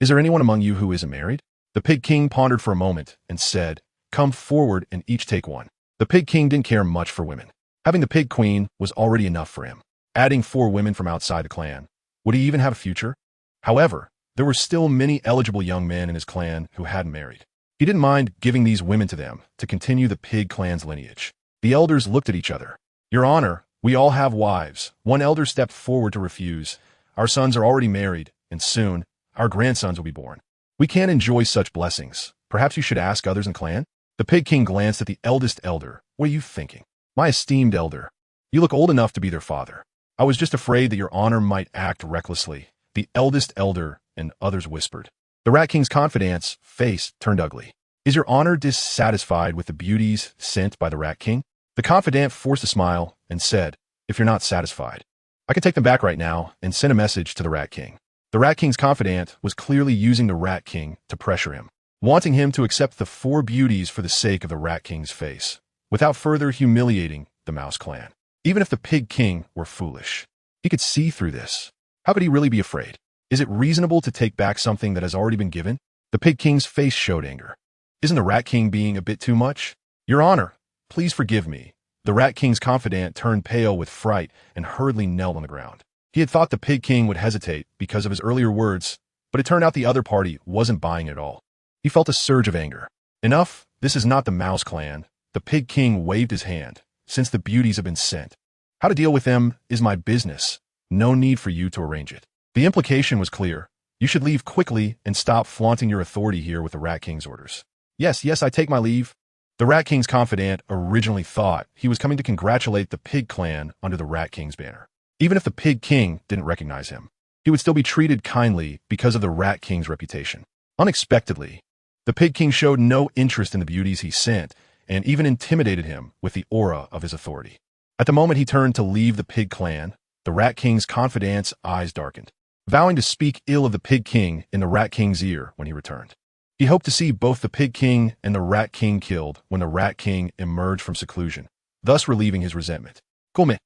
Is there anyone among you who isn't married? The Pig King pondered for a moment and said, "Come forward and each take one." The Pig King didn't care much for women. Having the Pig Queen was already enough for him. Adding 4 women from outside the clan, would he even have a future? However, there were still many eligible young men in his clan who hadn't married. He didn't mind giving these women to them to continue the Pig clan's lineage. The elders looked at each other. "Your Honor, we all have wives." One elder stepped forward to refuse. "Our sons are already married, and soon, our grandsons will be born. We can't enjoy such blessings. Perhaps you should ask others in clan?" The Pig King glanced at the eldest elder. "What are you thinking?" "My esteemed elder, you look old enough to be their father. I was just afraid that your honor might act recklessly." The eldest elder and others whispered. The Rat King's confidant's face turned ugly. "Is your honor dissatisfied with the beauties sent by the Rat King?" The confidant forced a smile and said, "If you're not satisfied, I can take them back right now and send a message to the Rat King." The Rat King's confidant was clearly using the Rat King to pressure him, wanting him to accept the 4 beauties for the sake of the Rat King's face, without further humiliating the Mouse clan. Even if the Pig King were foolish, he could see through this. How could he really be afraid? Is it reasonable to take back something that has already been given? The Pig King's face showed anger. Isn't the Rat King being a bit too much? "Your Honor, please forgive me." The Rat King's confidant turned pale with fright and hurriedly knelt on the ground. He had thought the Pig King would hesitate because of his earlier words, but it turned out the other party wasn't buying it at all. He felt a surge of anger. "Enough, this is not the Mouse clan." The Pig King waved his hand. "Since the beauties have been sent, how to deal with them is my business. No need for you to arrange it." The implication was clear. You should leave quickly and stop flaunting your authority here with the Rat King's orders. Yes, I take my leave." The Rat King's confidant originally thought he was coming to congratulate the Pig clan under the Rat King's banner. Even if the Pig King didn't recognize him, he would still be treated kindly because of the Rat King's reputation. Unexpectedly, the Pig King showed no interest in the beauties he sent and even intimidated him with the aura of his authority. At the moment he turned to leave the Pig clan, the Rat King's confidant's eyes darkened, vowing to speak ill of the Pig King in the Rat King's ear when he returned. He hoped to see both the Pig King and the Rat King killed when the Rat King emerged from seclusion, thus relieving his resentment. Come.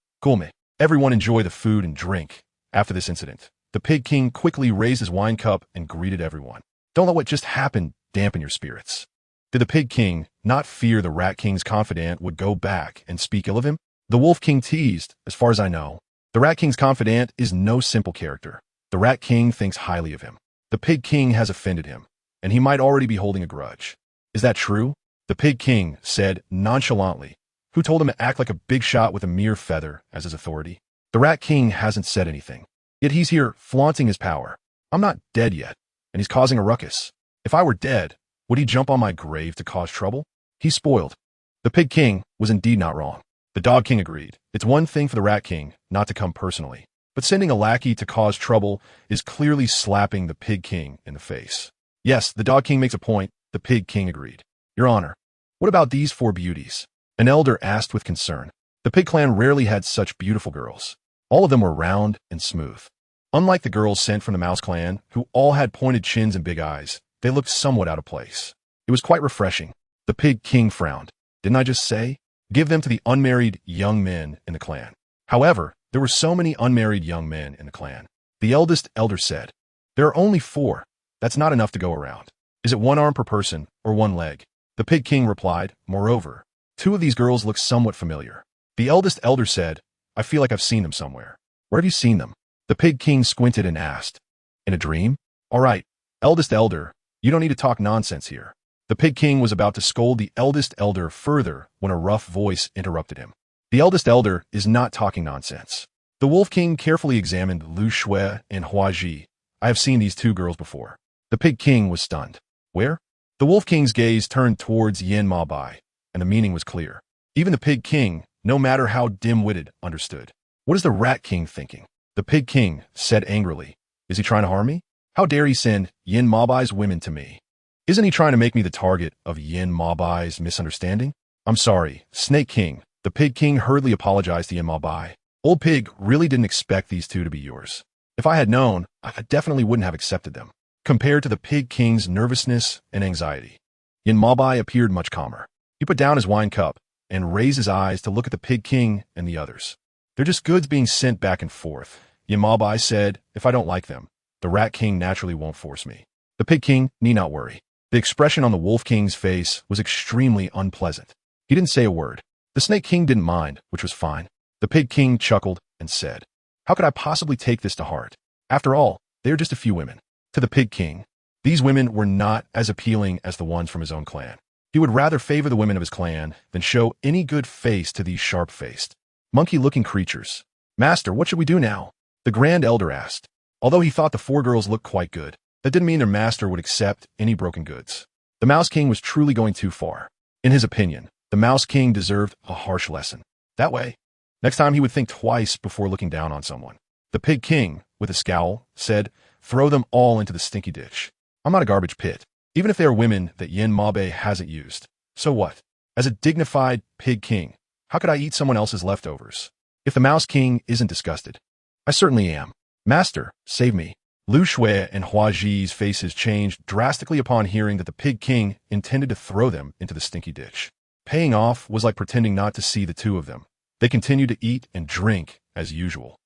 Everyone enjoy the food and drink." After this incident, the Pig King quickly raised his wine cup and greeted everyone. "Don't let what just happened dampen your spirits." Did the Pig King not fear the Rat King's confidant would go back and speak ill of him? The Wolf King teased, "As far as I know, the Rat King's confidant is no simple character. The Rat King thinks highly of him. The Pig King has offended him, and he might already be holding a grudge." "Is that true?" the Pig King said nonchalantly. Who told him to act like a big shot with a mere feather as his authority? The Rat King hasn't said anything, yet he's here flaunting his power. I'm not dead yet, and he's causing a ruckus. If I were dead, would he jump on my grave to cause trouble? He's spoiled. The Pig King was indeed not wrong. The Dog King agreed. It's one thing for the Rat King not to come personally, but sending a lackey to cause trouble is clearly slapping the Pig King in the face. "Yes, the Dog King makes a point," the Pig King agreed. "Your Honor, what about these 4 beauties?" an elder asked with concern. The Pig clan rarely had such beautiful girls. All of them were round and smooth. Unlike the girls sent from the Mouse clan, who all had pointed chins and big eyes, they looked somewhat out of place. It was quite refreshing. The Pig King frowned. "Didn't I just say? Give them to the unmarried young men in the clan." However, there were so many unmarried young men in the clan. The eldest elder said, "There are only 4. That's not enough to go around. Is it 1 arm per person or 1 leg?" The Pig King replied, "Moreover, 2 of these girls look somewhat familiar." The eldest elder said, "I feel like I've seen them somewhere." "Where have you seen them?" The Pig King squinted and asked. "In a dream?" "All right, eldest elder, you don't need to talk nonsense here." The Pig King was about to scold the eldest elder further when a rough voice interrupted him. "The eldest elder is not talking nonsense." The Wolf King carefully examined Lu Shui and Hua Ji. "I have seen these 2 girls before." The Pig King was stunned. "Where?" The Wolf King's gaze turned towards Yin Maobai, and the meaning was clear. Even the Pig King, no matter how dim-witted, understood. "What is the Rat King thinking?" the Pig King said angrily. "Is he trying to harm me? How dare he send Yin Maobai's women to me? Isn't he trying to make me the target of Yin Maobai's misunderstanding?" I'm sorry, Snake King. The Pig King hurriedly apologized to Yin Bai. Old Pig really didn't expect these two to be yours. If I had known, I definitely wouldn't have accepted them. Compared to the Pig King's nervousness and anxiety, Yin Bai appeared much calmer. He put down his wine cup and raised his eyes to look at the Pig King and the others. They're just goods being sent back and forth. Yin Bai said, if I don't like them, the Rat King naturally won't force me. The Pig King need not worry. The expression on the Wolf King's face was extremely unpleasant. He didn't say a word. The Snake King didn't mind, which was fine. The Pig King chuckled and said, how could I possibly take this to heart? After all, they are just a few women. To the Pig King, these women were not as appealing as the ones from his own clan. He would rather favor the women of his clan than show any good face to these sharp-faced, monkey-looking creatures. Master, what should we do now? The Grand Elder asked. Although he thought the four girls looked quite good, that didn't mean their master would accept any broken goods. The Mouse King was truly going too far. In his opinion, the Mouse King deserved a harsh lesson. That way, next time he would think twice before looking down on someone. The Pig King, with a scowl, said, throw them all into the stinky ditch. I'm not a garbage pit. Even if they are women that Yin Bai hasn't used. So what? As a dignified Pig King, how could I eat someone else's leftovers? If the Mouse King isn't disgusted, I certainly am. Master, save me. Lu Shui and Hua Ji's faces changed drastically upon hearing that the Pig King intended to throw them into the stinky ditch. Paying off was like pretending not to see the two of them. They continued to eat and drink as usual.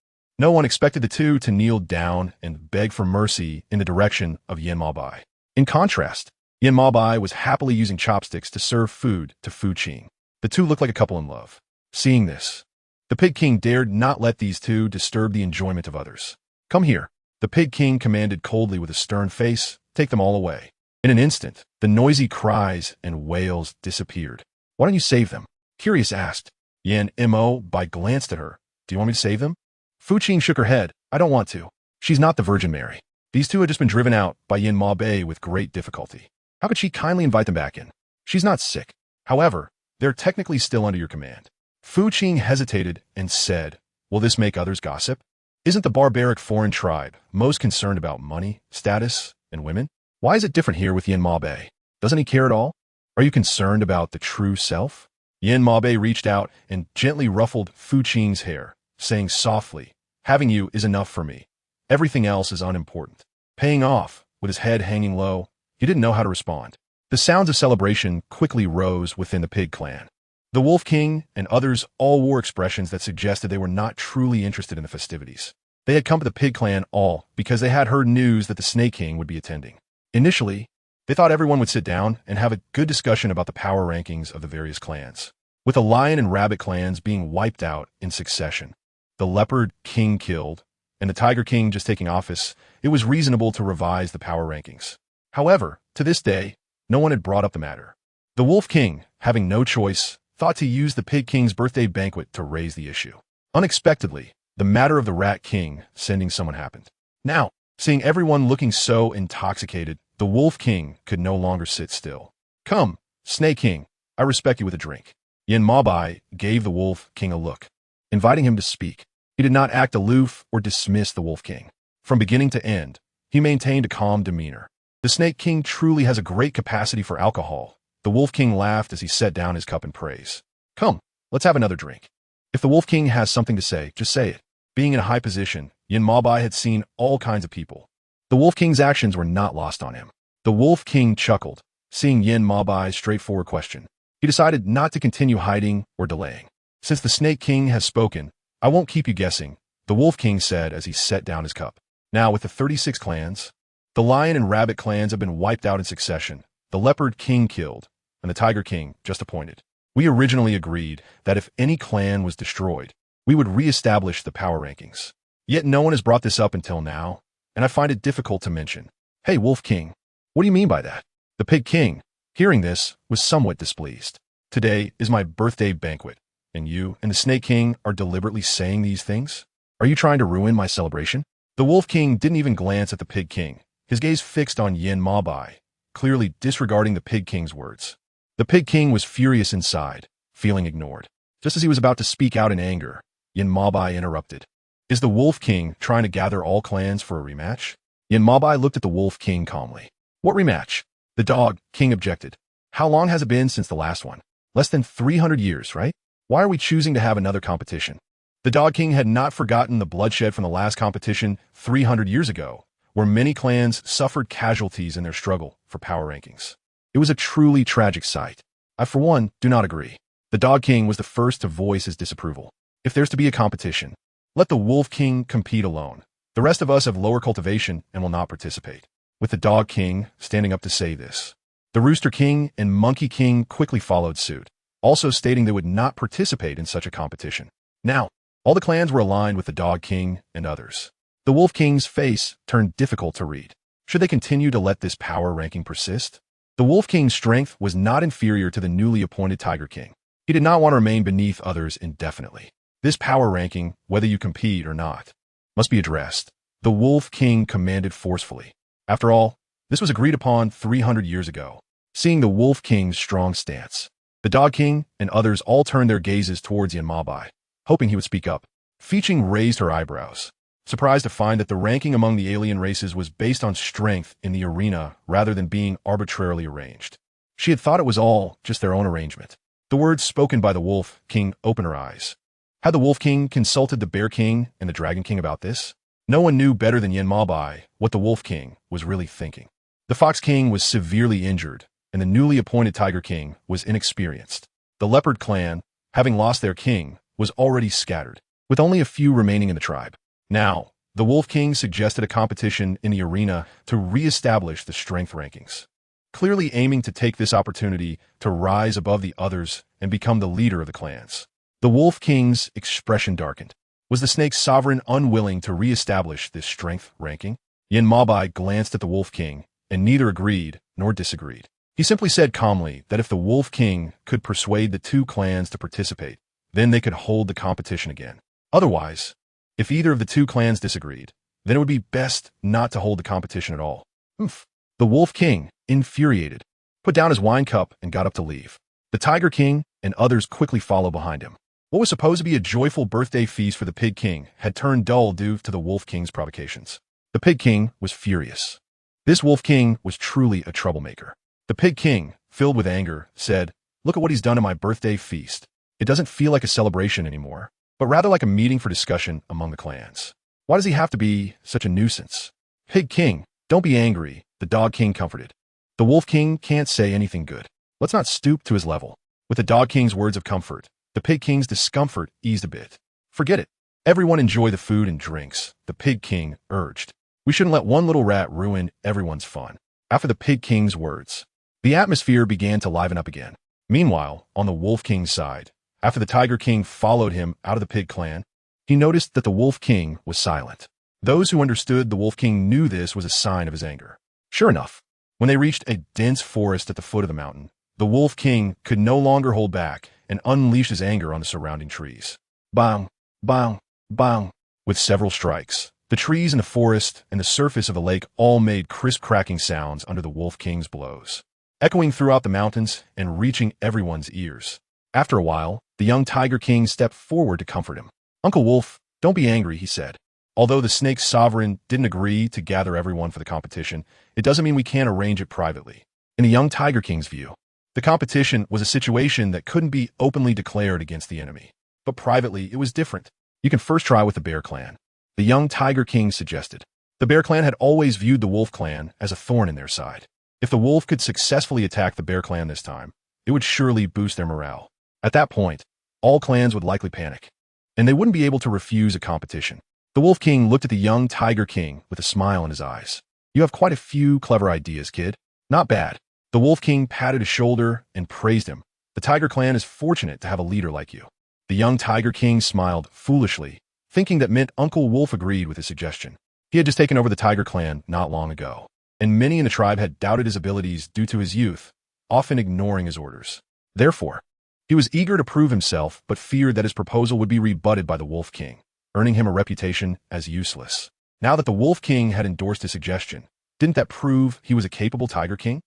No one expected the two to kneel down and beg for mercy in the direction of Yin Bai. In contrast, Yin Bai was happily using chopsticks to serve food to Fu Qing. The two looked like a couple in love. Seeing this, the Pig King dared not let these two disturb the enjoyment of others. Come here. The Pig King commanded coldly with a stern face, take them all away. In an instant, the noisy cries and wails disappeared. Why don't you save them? Curious asked. Yin Bai glanced at her. Do you want me to save them? Fu Qing shook her head. I don't want to. She's not the Virgin Mary. These two had just been driven out by Yin Bai with great difficulty. How could she kindly invite them back in? She's not sick. However, they're technically still under your command. Fu Qing hesitated and said, will this make others gossip? Isn't the barbaric foreign tribe most concerned about money, status, and women? Why is it different here with Yin Bai? Doesn't he care at all? Are you concerned about the true self? Yin Bai reached out and gently ruffled Fu Qing's hair, saying softly, having you is enough for me. Everything else is unimportant. Paying off, with his head hanging low, he didn't know how to respond. The sounds of celebration quickly rose within the Pig clan. The Wolf King and others all wore expressions that suggested they were not truly interested in the festivities. They had come to the Pig clan all because they had heard news that the Snake King would be attending. Initially, they thought everyone would sit down and have a good discussion about the power rankings of the various clans. With the Lion and Rabbit clans being wiped out in succession, the Leopard King killed, and the Tiger King just taking office, it was reasonable to revise the power rankings. However, to this day, no one had brought up the matter. The Wolf King, having no choice, thought to use the Pig King's birthday banquet to raise the issue. Unexpectedly, the matter of the Rat King sending someone happened. Now, seeing everyone looking so intoxicated, the Wolf King could no longer sit still. Come, Snake King, I respect you with a drink. Yin Bai gave the Wolf King a look, inviting him to speak. He did not act aloof or dismiss the Wolf King. From beginning to end, he maintained a calm demeanor. The Snake King truly has a great capacity for alcohol. The Wolf King laughed as he set down his cup in praise. Come, let's have another drink. If the Wolf King has something to say, just say it. Being in a high position, Yin Bai had seen all kinds of people. The Wolf King's actions were not lost on him. The Wolf King chuckled, seeing Yin Bai's straightforward question. He decided not to continue hiding or delaying. Since the Snake King has spoken, I won't keep you guessing, the Wolf King said as he set down his cup. Now, with the 36 clans, the Lion and Rabbit clans have been wiped out in succession, the Leopard King killed, and the Tiger King just appointed. We originally agreed that if any clan was destroyed, we would re-establish the power rankings. Yet no one has brought this up until now, and I find it difficult to mention. Hey, Wolf King, what do you mean by that? The Pig King, hearing this, was somewhat displeased. Today is my birthday banquet, and you and the Snake King are deliberately saying these things? Are you trying to ruin my celebration? The Wolf King didn't even glance at the Pig King, his gaze fixed on Yin Bai, clearly disregarding the Pig King's words. The Pig King was furious inside, feeling ignored. Just as he was about to speak out in anger, Yin Bai interrupted. Is the Wolf King trying to gather all clans for a rematch? Yin Bai looked at the Wolf King calmly. What rematch? The Dog King objected. How long has it been since the last one? Less than 300 years, right? Why are we choosing to have another competition? The Dog King had not forgotten the bloodshed from the last competition 300 years ago, where many clans suffered casualties in their struggle for power rankings. It was a truly tragic sight. I, for one, do not agree. The Dog King was the first to voice his disapproval. If there's to be a competition, let the Wolf King compete alone. The rest of us have lower cultivation and will not participate. With the Dog King standing up to say this. The Rooster King and Monkey King quickly followed suit, also stating they would not participate in such a competition. Now, all the clans were aligned with the Dog King and others. The Wolf King's face turned difficult to read. Should they continue to let this power ranking persist? The Wolf King's strength was not inferior to the newly appointed Tiger King. He did not want to remain beneath others indefinitely. This power ranking, whether you compete or not, must be addressed. The Wolf King commanded forcefully. After all, this was agreed upon 300 years ago. Seeing the Wolf King's strong stance, the Dog King and others all turned their gazes towards Yanmabai, hoping he would speak up. Qing raised her eyebrows, surprised to find that the ranking among the alien races was based on strength in the arena rather than being arbitrarily arranged. She had thought it was all just their own arrangement. The words spoken by the Wolf King opened her eyes. Had the Wolf King consulted the Bear King and the Dragon King about this? No one knew better than Yanmabai what the Wolf King was really thinking. The Fox King was severely injured, and the newly appointed Tiger King was inexperienced. The Leopard clan, having lost their king, was already scattered, with only a few remaining in the tribe. Now, the Wolf King suggested a competition in the arena to re-establish the strength rankings, clearly aiming to take this opportunity to rise above the others and become the leader of the clans. The Wolf King's expression darkened. Was the Snake Sovereign unwilling to re-establish this strength ranking? Yanmabai glanced at the Wolf King, and neither agreed nor disagreed. He simply said calmly that if the Wolf King could persuade the two clans to participate, then they could hold the competition again. Otherwise, if either of the two clans disagreed, then it would be best not to hold the competition at all. The Wolf King, infuriated, put down his wine cup and got up to leave. The Tiger King and others quickly followed behind him. What was supposed to be a joyful birthday feast for the Pig King had turned dull due to the Wolf King's provocations. The Pig King was furious. This Wolf King was truly a troublemaker. The Pig King, filled with anger, said, "Look at what he's done to my birthday feast. It doesn't feel like a celebration anymore, but rather like a meeting for discussion among the clans. Why does he have to be such a nuisance?" "Pig King, don't be angry," the Dog King comforted. "The Wolf King can't say anything good. Let's not stoop to his level." With the Dog King's words of comfort, the Pig King's discomfort eased a bit. "Forget it. Everyone enjoy the food and drinks," the Pig King urged. "We shouldn't let one little rat ruin everyone's fun." After the Pig King's words, the atmosphere began to liven up again. Meanwhile, on the Wolf King's side, after the Tiger King followed him out of the Pig clan, he noticed that the Wolf King was silent. Those who understood the Wolf King knew this was a sign of his anger. Sure enough, when they reached a dense forest at the foot of the mountain, the Wolf King could no longer hold back and unleashed his anger on the surrounding trees. Bang, bang, bang. With several strikes, the trees in the forest and the surface of the lake all made crisp cracking sounds under the Wolf King's blows, echoing throughout the mountains and reaching everyone's ears. After a while, the young Tiger King stepped forward to comfort him. "Uncle Wolf, don't be angry," he said. "Although the Snake Sovereign didn't agree to gather everyone for the competition, it doesn't mean we can't arrange it privately." In the young Tiger King's view, the competition was a situation that couldn't be openly declared against the enemy. But privately, it was different. "You can first try with the Bear Clan," the young Tiger King suggested. The Bear Clan had always viewed the Wolf Clan as a thorn in their side. If the Wolf could successfully attack the Bear Clan this time, it would surely boost their morale. At that point, all clans would likely panic, and they wouldn't be able to refuse a competition. The Wolf King looked at the young Tiger King with a smile in his eyes. "You have quite a few clever ideas, kid. Not bad." The Wolf King patted his shoulder and praised him. "The Tiger Clan is fortunate to have a leader like you." The young Tiger King smiled foolishly, thinking that meant Uncle Wolf agreed with his suggestion. He had just taken over the Tiger Clan not long ago, and many in the tribe had doubted his abilities due to his youth, often ignoring his orders. Therefore, he was eager to prove himself but feared that his proposal would be rebutted by the Wolf King, earning him a reputation as useless. Now that the Wolf King had endorsed his suggestion, didn't that prove he was a capable Tiger King?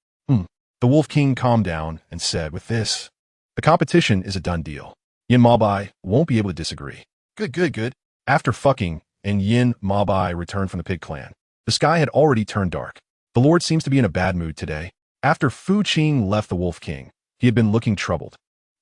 The Wolf King calmed down and said, "With this, the competition is a done deal. Yanmabai won't be able to disagree." Good. After fucking and Yanmabai returned from the Pig clan, the sky had already turned dark. The Lord seems to be in a bad mood today. After Qing left the Wolf King, he had been looking troubled.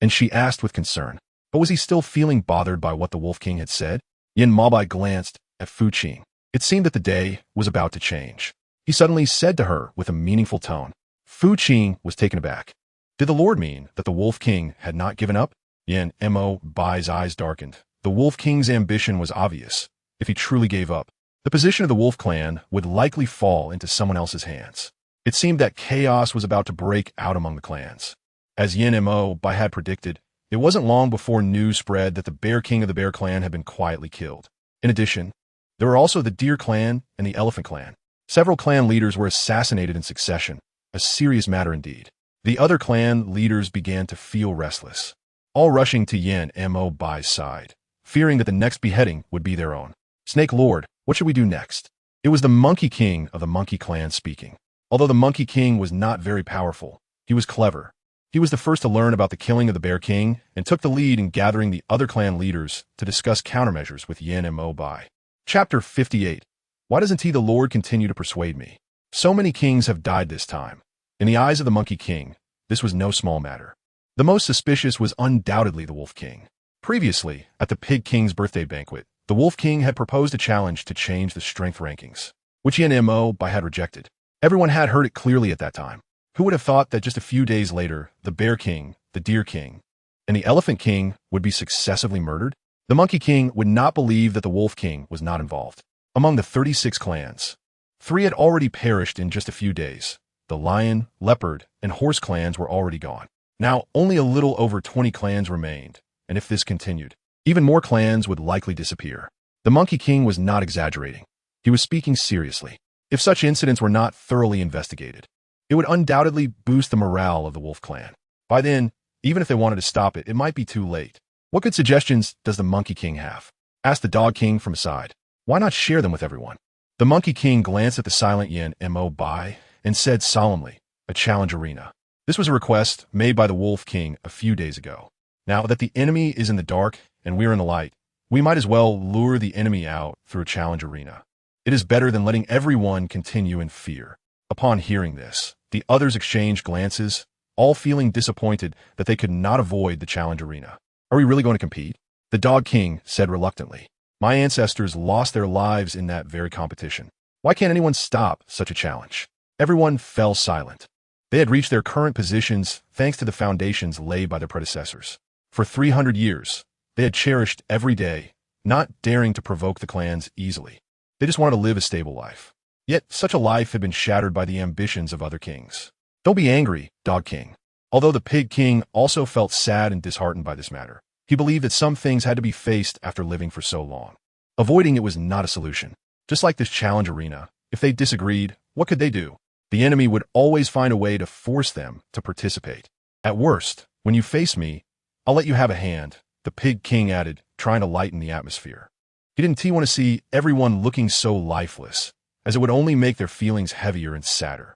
and she asked with concern. But was he still feeling bothered by what the Wolf King had said? Yin Maobai glanced at Fu Qing. It seemed that the day was about to change. He suddenly said to her with a meaningful tone. Fu Qing was taken aback. Did the Lord mean that the Wolf King had not given up? Yin Maobai's eyes darkened. The Wolf King's ambition was obvious. If he truly gave up, the position of the Wolf Clan would likely fall into someone else's hands. It seemed that chaos was about to break out among the clans. As Yin Maobai had predicted, it wasn't long before news spread that the Bear King of the Bear Clan had been quietly killed. In addition, there were also the Deer Clan and the Elephant Clan. Several clan leaders were assassinated in succession, a serious matter indeed. The other clan leaders began to feel restless, all rushing to Yin Maobai's side, fearing that the next beheading would be their own. Snake Lord, what should we do next? It was the Monkey King of the Monkey Clan speaking. Although the Monkey King was not very powerful, he was clever. He was the first to learn about the killing of the Bear King and took the lead in gathering the other clan leaders to discuss countermeasures with Yin Maobai. Chapter 58. Why doesn't he, the Lord, continue to persuade me? So many kings have died this time. In the eyes of the Monkey King, this was no small matter. The most suspicious was undoubtedly the Wolf King. Previously, at the Pig King's birthday banquet, the Wolf King had proposed a challenge to change the strength rankings, which Yin Maobai had rejected. Everyone had heard it clearly at that time. Who would have thought that just a few days later, the Bear King, the Deer King, and the Elephant King would be successively murdered? The Monkey King would not believe that the Wolf King was not involved. Among the 36 clans, 3 had already perished in just a few days. The Lion, Leopard, and Horse clans were already gone. Now, only a little over 20 clans remained, and if this continued, even more clans would likely disappear. The Monkey King was not exaggerating. He was speaking seriously. If such incidents were not thoroughly investigated, it would undoubtedly boost the morale of the Wolf Clan. By then, even if they wanted to stop it, it might be too late. What good suggestions does the Monkey King have? Asked the Dog King from aside. Why not share them with everyone? The Monkey King glanced at the silent Yin Maobai and said solemnly, a challenge arena. This was a request made by the Wolf King a few days ago. Now that the enemy is in the dark and we're in the light, we might as well lure the enemy out through a challenge arena. It is better than letting everyone continue in fear. Upon hearing this, the others exchanged glances, all feeling disappointed that they could not avoid the challenge arena. Are we really going to compete? The Dog King said reluctantly. My ancestors lost their lives in that very competition. Why can't anyone stop such a challenge? Everyone fell silent. They had reached their current positions thanks to the foundations laid by their predecessors. For 300 years, they had cherished every day, not daring to provoke the clans easily. They just wanted to live a stable life. Yet such a life had been shattered by the ambitions of other kings. Don't be angry, Dog King. Although the Pig King also felt sad and disheartened by this matter, he believed that some things had to be faced after living for so long. Avoiding it was not a solution. Just like this challenge arena, if they disagreed, what could they do? The enemy would always find a way to force them to participate. At worst, when you face me, I'll let you have a hand, the Pig King added, trying to lighten the atmosphere. He didn't want to see everyone looking so lifeless, as it would only make their feelings heavier and sadder.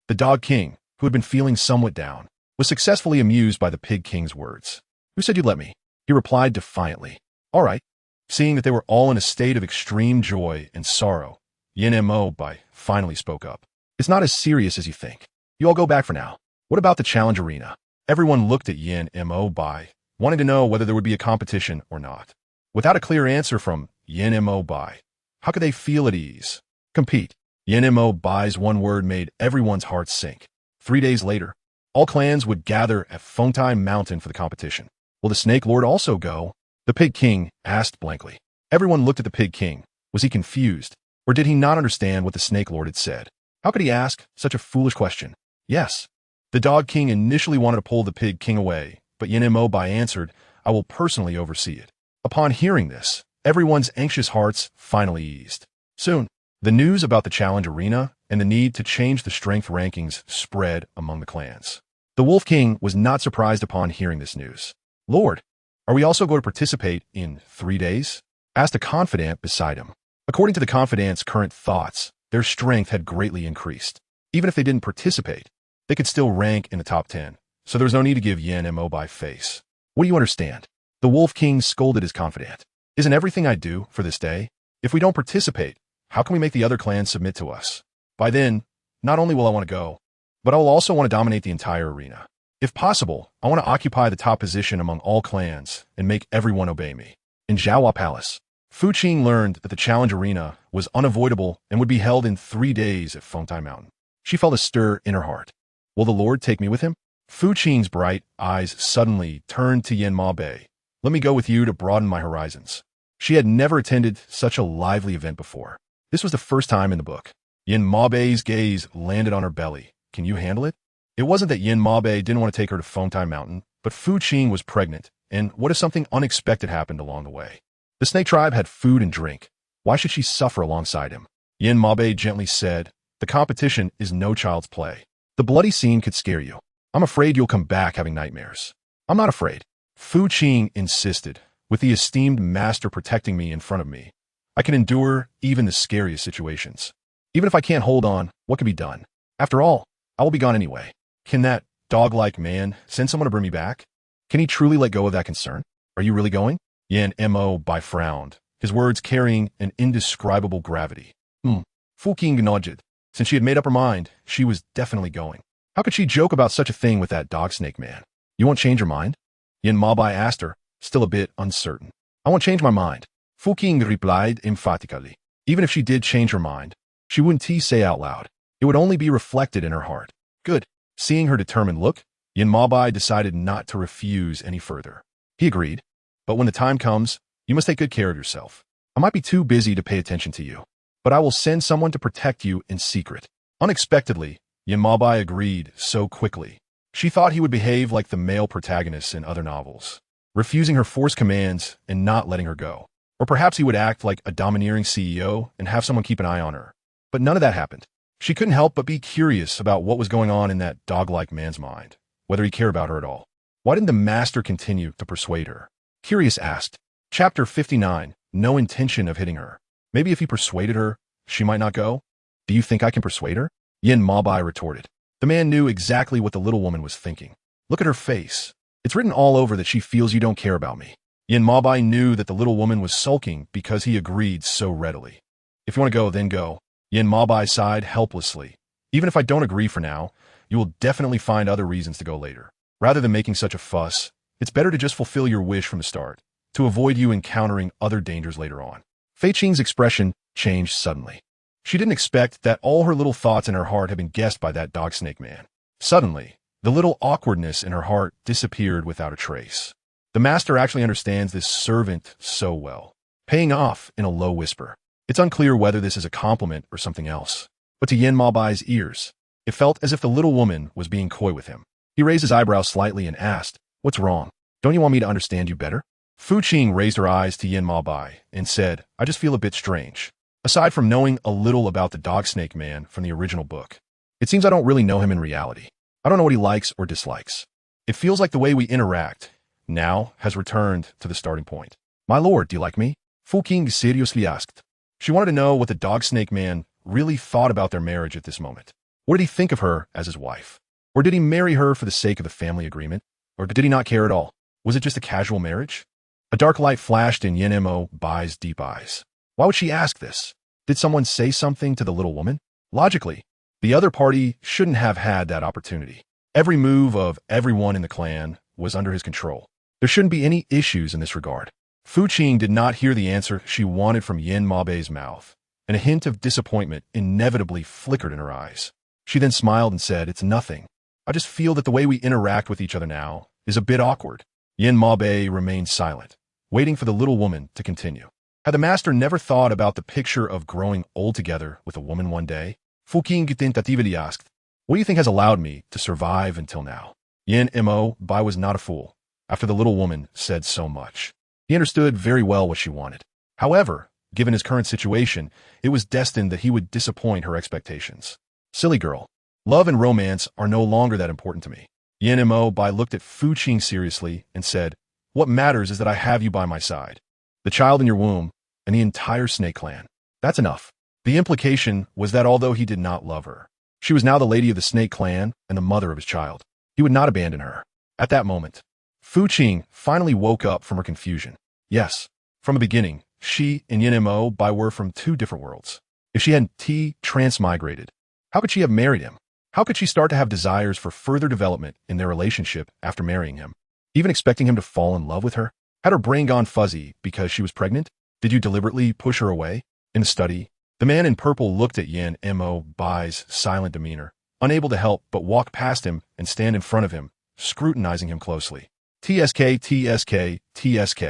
The Dog King, who had been feeling somewhat down, was successfully amused by the Pig King's words. Who said you'd let me? He replied defiantly. All right. Seeing that they were all in a state of extreme joy and sorrow, Yin Maobai finally spoke up. It's not as serious as you think. You all go back for now. What about the challenge arena? Everyone looked at Yin Maobai, wanting to know whether there would be a competition or not. Without a clear answer from Yin Maobai, how could they feel at ease? Compete. Yin Maobai's one word made everyone's hearts sink. 3 days later, all clans would gather at Fengtai Mountain for the competition. Will the Snake Lord also go? The Pig King asked blankly. Everyone looked at the Pig King. Was he confused, or did he not understand what the Snake Lord had said? How could he ask such a foolish question? Yes. The Dog King initially wanted to pull the Pig King away, but Yin Maobai answered, I will personally oversee it. Upon hearing this, everyone's anxious hearts finally eased. Soon, the news about the challenge arena and the need to change the strength rankings spread among the clans. The Wolf King was not surprised upon hearing this news. Lord, are we also going to participate in 3 days? Asked a confidant beside him. According to the confidant's current thoughts, their strength had greatly increased. Even if they didn't participate, they could still rank in the top 10, so there was no need to give Yin Maobai face. What do you understand? The Wolf King scolded his confidant. Isn't everything I do for this day? If we don't participate, how can we make the other clans submit to us? By then, not only will I want to go, but I will also want to dominate the entire arena. If possible, I want to occupy the top position among all clans and make everyone obey me. In Jiawa Palace, Fu Qing learned that the challenge arena was unavoidable and would be held in 3 days at Fengtai Mountain. She felt a stir in her heart. Will the Lord take me with him? Fu Qing's bright eyes suddenly turned to Yin Ma Bei. Let me go with you to broaden my horizons. She had never attended such a lively event before. This was the first time in the book. Yin Ma Bei's gaze landed on her belly. Can you handle it? It wasn't that Yin Ma Bei didn't want to take her to Fengtai Mountain, but Fu Qing was pregnant, and what if something unexpected happened along the way? The snake tribe had food and drink. Why should she suffer alongside him? Yin Ma Bei gently said, the competition is no child's play. The bloody scene could scare you. I'm afraid you'll come back having nightmares. I'm not afraid. Fu Qing insisted, with the esteemed master protecting me in front of me. I can endure even the scariest situations. Even if I can't hold on, what can be done? After all, I will be gone anyway. Can that dog-like man send someone to bring me back? Can he truly let go of that concern? Are you really going? Yin Mo Bai frowned, his words carrying an indescribable gravity. Fu Qing nodded. Since she had made up her mind, she was definitely going. How could she joke about such a thing with that dog snake man? You won't change your mind? Yin Ma Bai asked her, still a bit uncertain. I won't change my mind. Fu Qing replied emphatically. Even if she did change her mind, she wouldn't say out loud. It would only be reflected in her heart. Good. Seeing her determined look, Yin Ma Bai decided not to refuse any further. He agreed. But when the time comes, you must take good care of yourself. I might be too busy to pay attention to you, but I will send someone to protect you in secret. Unexpectedly, Yin Ma Bai agreed so quickly. She thought he would behave like the male protagonists in other novels, refusing her forced commands and not letting her go. Or perhaps he would act like a domineering CEO and have someone keep an eye on her. But none of that happened. She couldn't help but be curious about what was going on in that dog-like man's mind, whether he cared about her at all. Why didn't the master continue to persuade her? Curious asked. Chapter 59, no intention of hitting her. Maybe if he persuaded her, she might not go? Do you think I can persuade her? Yin Ma Bai retorted. The man knew exactly what the little woman was thinking. Look at her face. It's written all over that she feels you don't care about me. Yin Ma Bai knew that the little woman was sulking because he agreed so readily. If you want to go, then go. Yin Ma Bai sighed helplessly. Even if I don't agree for now, you will definitely find other reasons to go later. Rather than making such a fuss, it's better to just fulfill your wish from the start, to avoid you encountering other dangers later on. Fei Qing's expression changed suddenly. She didn't expect that all her little thoughts in her heart had been guessed by that dog snake man. Suddenly, the little awkwardness in her heart disappeared without a trace. The master actually understands this servant so well, paying off in a low whisper. It's unclear whether this is a compliment or something else, but to Yin Ma Bai's ears, it felt as if the little woman was being coy with him. He raised his eyebrows slightly and asked, "What's wrong? Don't you want me to understand you better?" Fu Qing raised her eyes to Yin Ma Bai and said, "I just feel a bit strange. Aside from knowing a little about the dog snake man from the original book, it seems I don't really know him in reality. I don't know what he likes or dislikes. It feels like the way we interact now has returned to the starting point." "My lord, do you like me?" Fu Qing seriously asked. She wanted to know what the dog snake man really thought about their marriage at this moment. What did he think of her as his wife? Or did he marry her for the sake of the family agreement? Or did he not care at all? Was it just a casual marriage? A dark light flashed in Yin Mo Bai's deep eyes. Why would she ask this? Did someone say something to the little woman? Logically, the other party shouldn't have had that opportunity. Every move of everyone in the clan was under his control. There shouldn't be any issues in this regard. Fu Qing did not hear the answer she wanted from Yin Ma Bei's mouth, and a hint of disappointment inevitably flickered in her eyes. She then smiled and said, "It's nothing. I just feel that the way we interact with each other now is a bit awkward." Yin Ma Bei remained silent, waiting for the little woman to continue. Had the master never thought about the picture of growing old together with a woman one day? Fu Qing tentatively asked, "What do you think has allowed me to survive until now?" Yin Mo Bai was not a fool. After the little woman said so much, he understood very well what she wanted. However, given his current situation, it was destined that he would disappoint her expectations. "Silly girl. Love and romance are no longer that important to me." Yin Mo Bai looked at Fu Qing seriously and said, "What matters is that I have you by my side. The child in your womb, and the entire snake clan. That's enough." The implication was that although he did not love her, she was now the lady of the snake clan and the mother of his child. He would not abandon her. At that moment, Fu Qing finally woke up from her confusion. Yes, from the beginning, she and Yin Mo Bai were from two different worlds. If she hadn't transmigrated, how could she have married him? How could she start to have desires for further development in their relationship after marrying him? Even expecting him to fall in love with her? Had her brain gone fuzzy because she was pregnant? Did you deliberately push her away? In the study, the man in purple looked at Yin Mo Bai's silent demeanor, unable to help but walk past him and stand in front of him, scrutinizing him closely. TSK, TSK, TSK.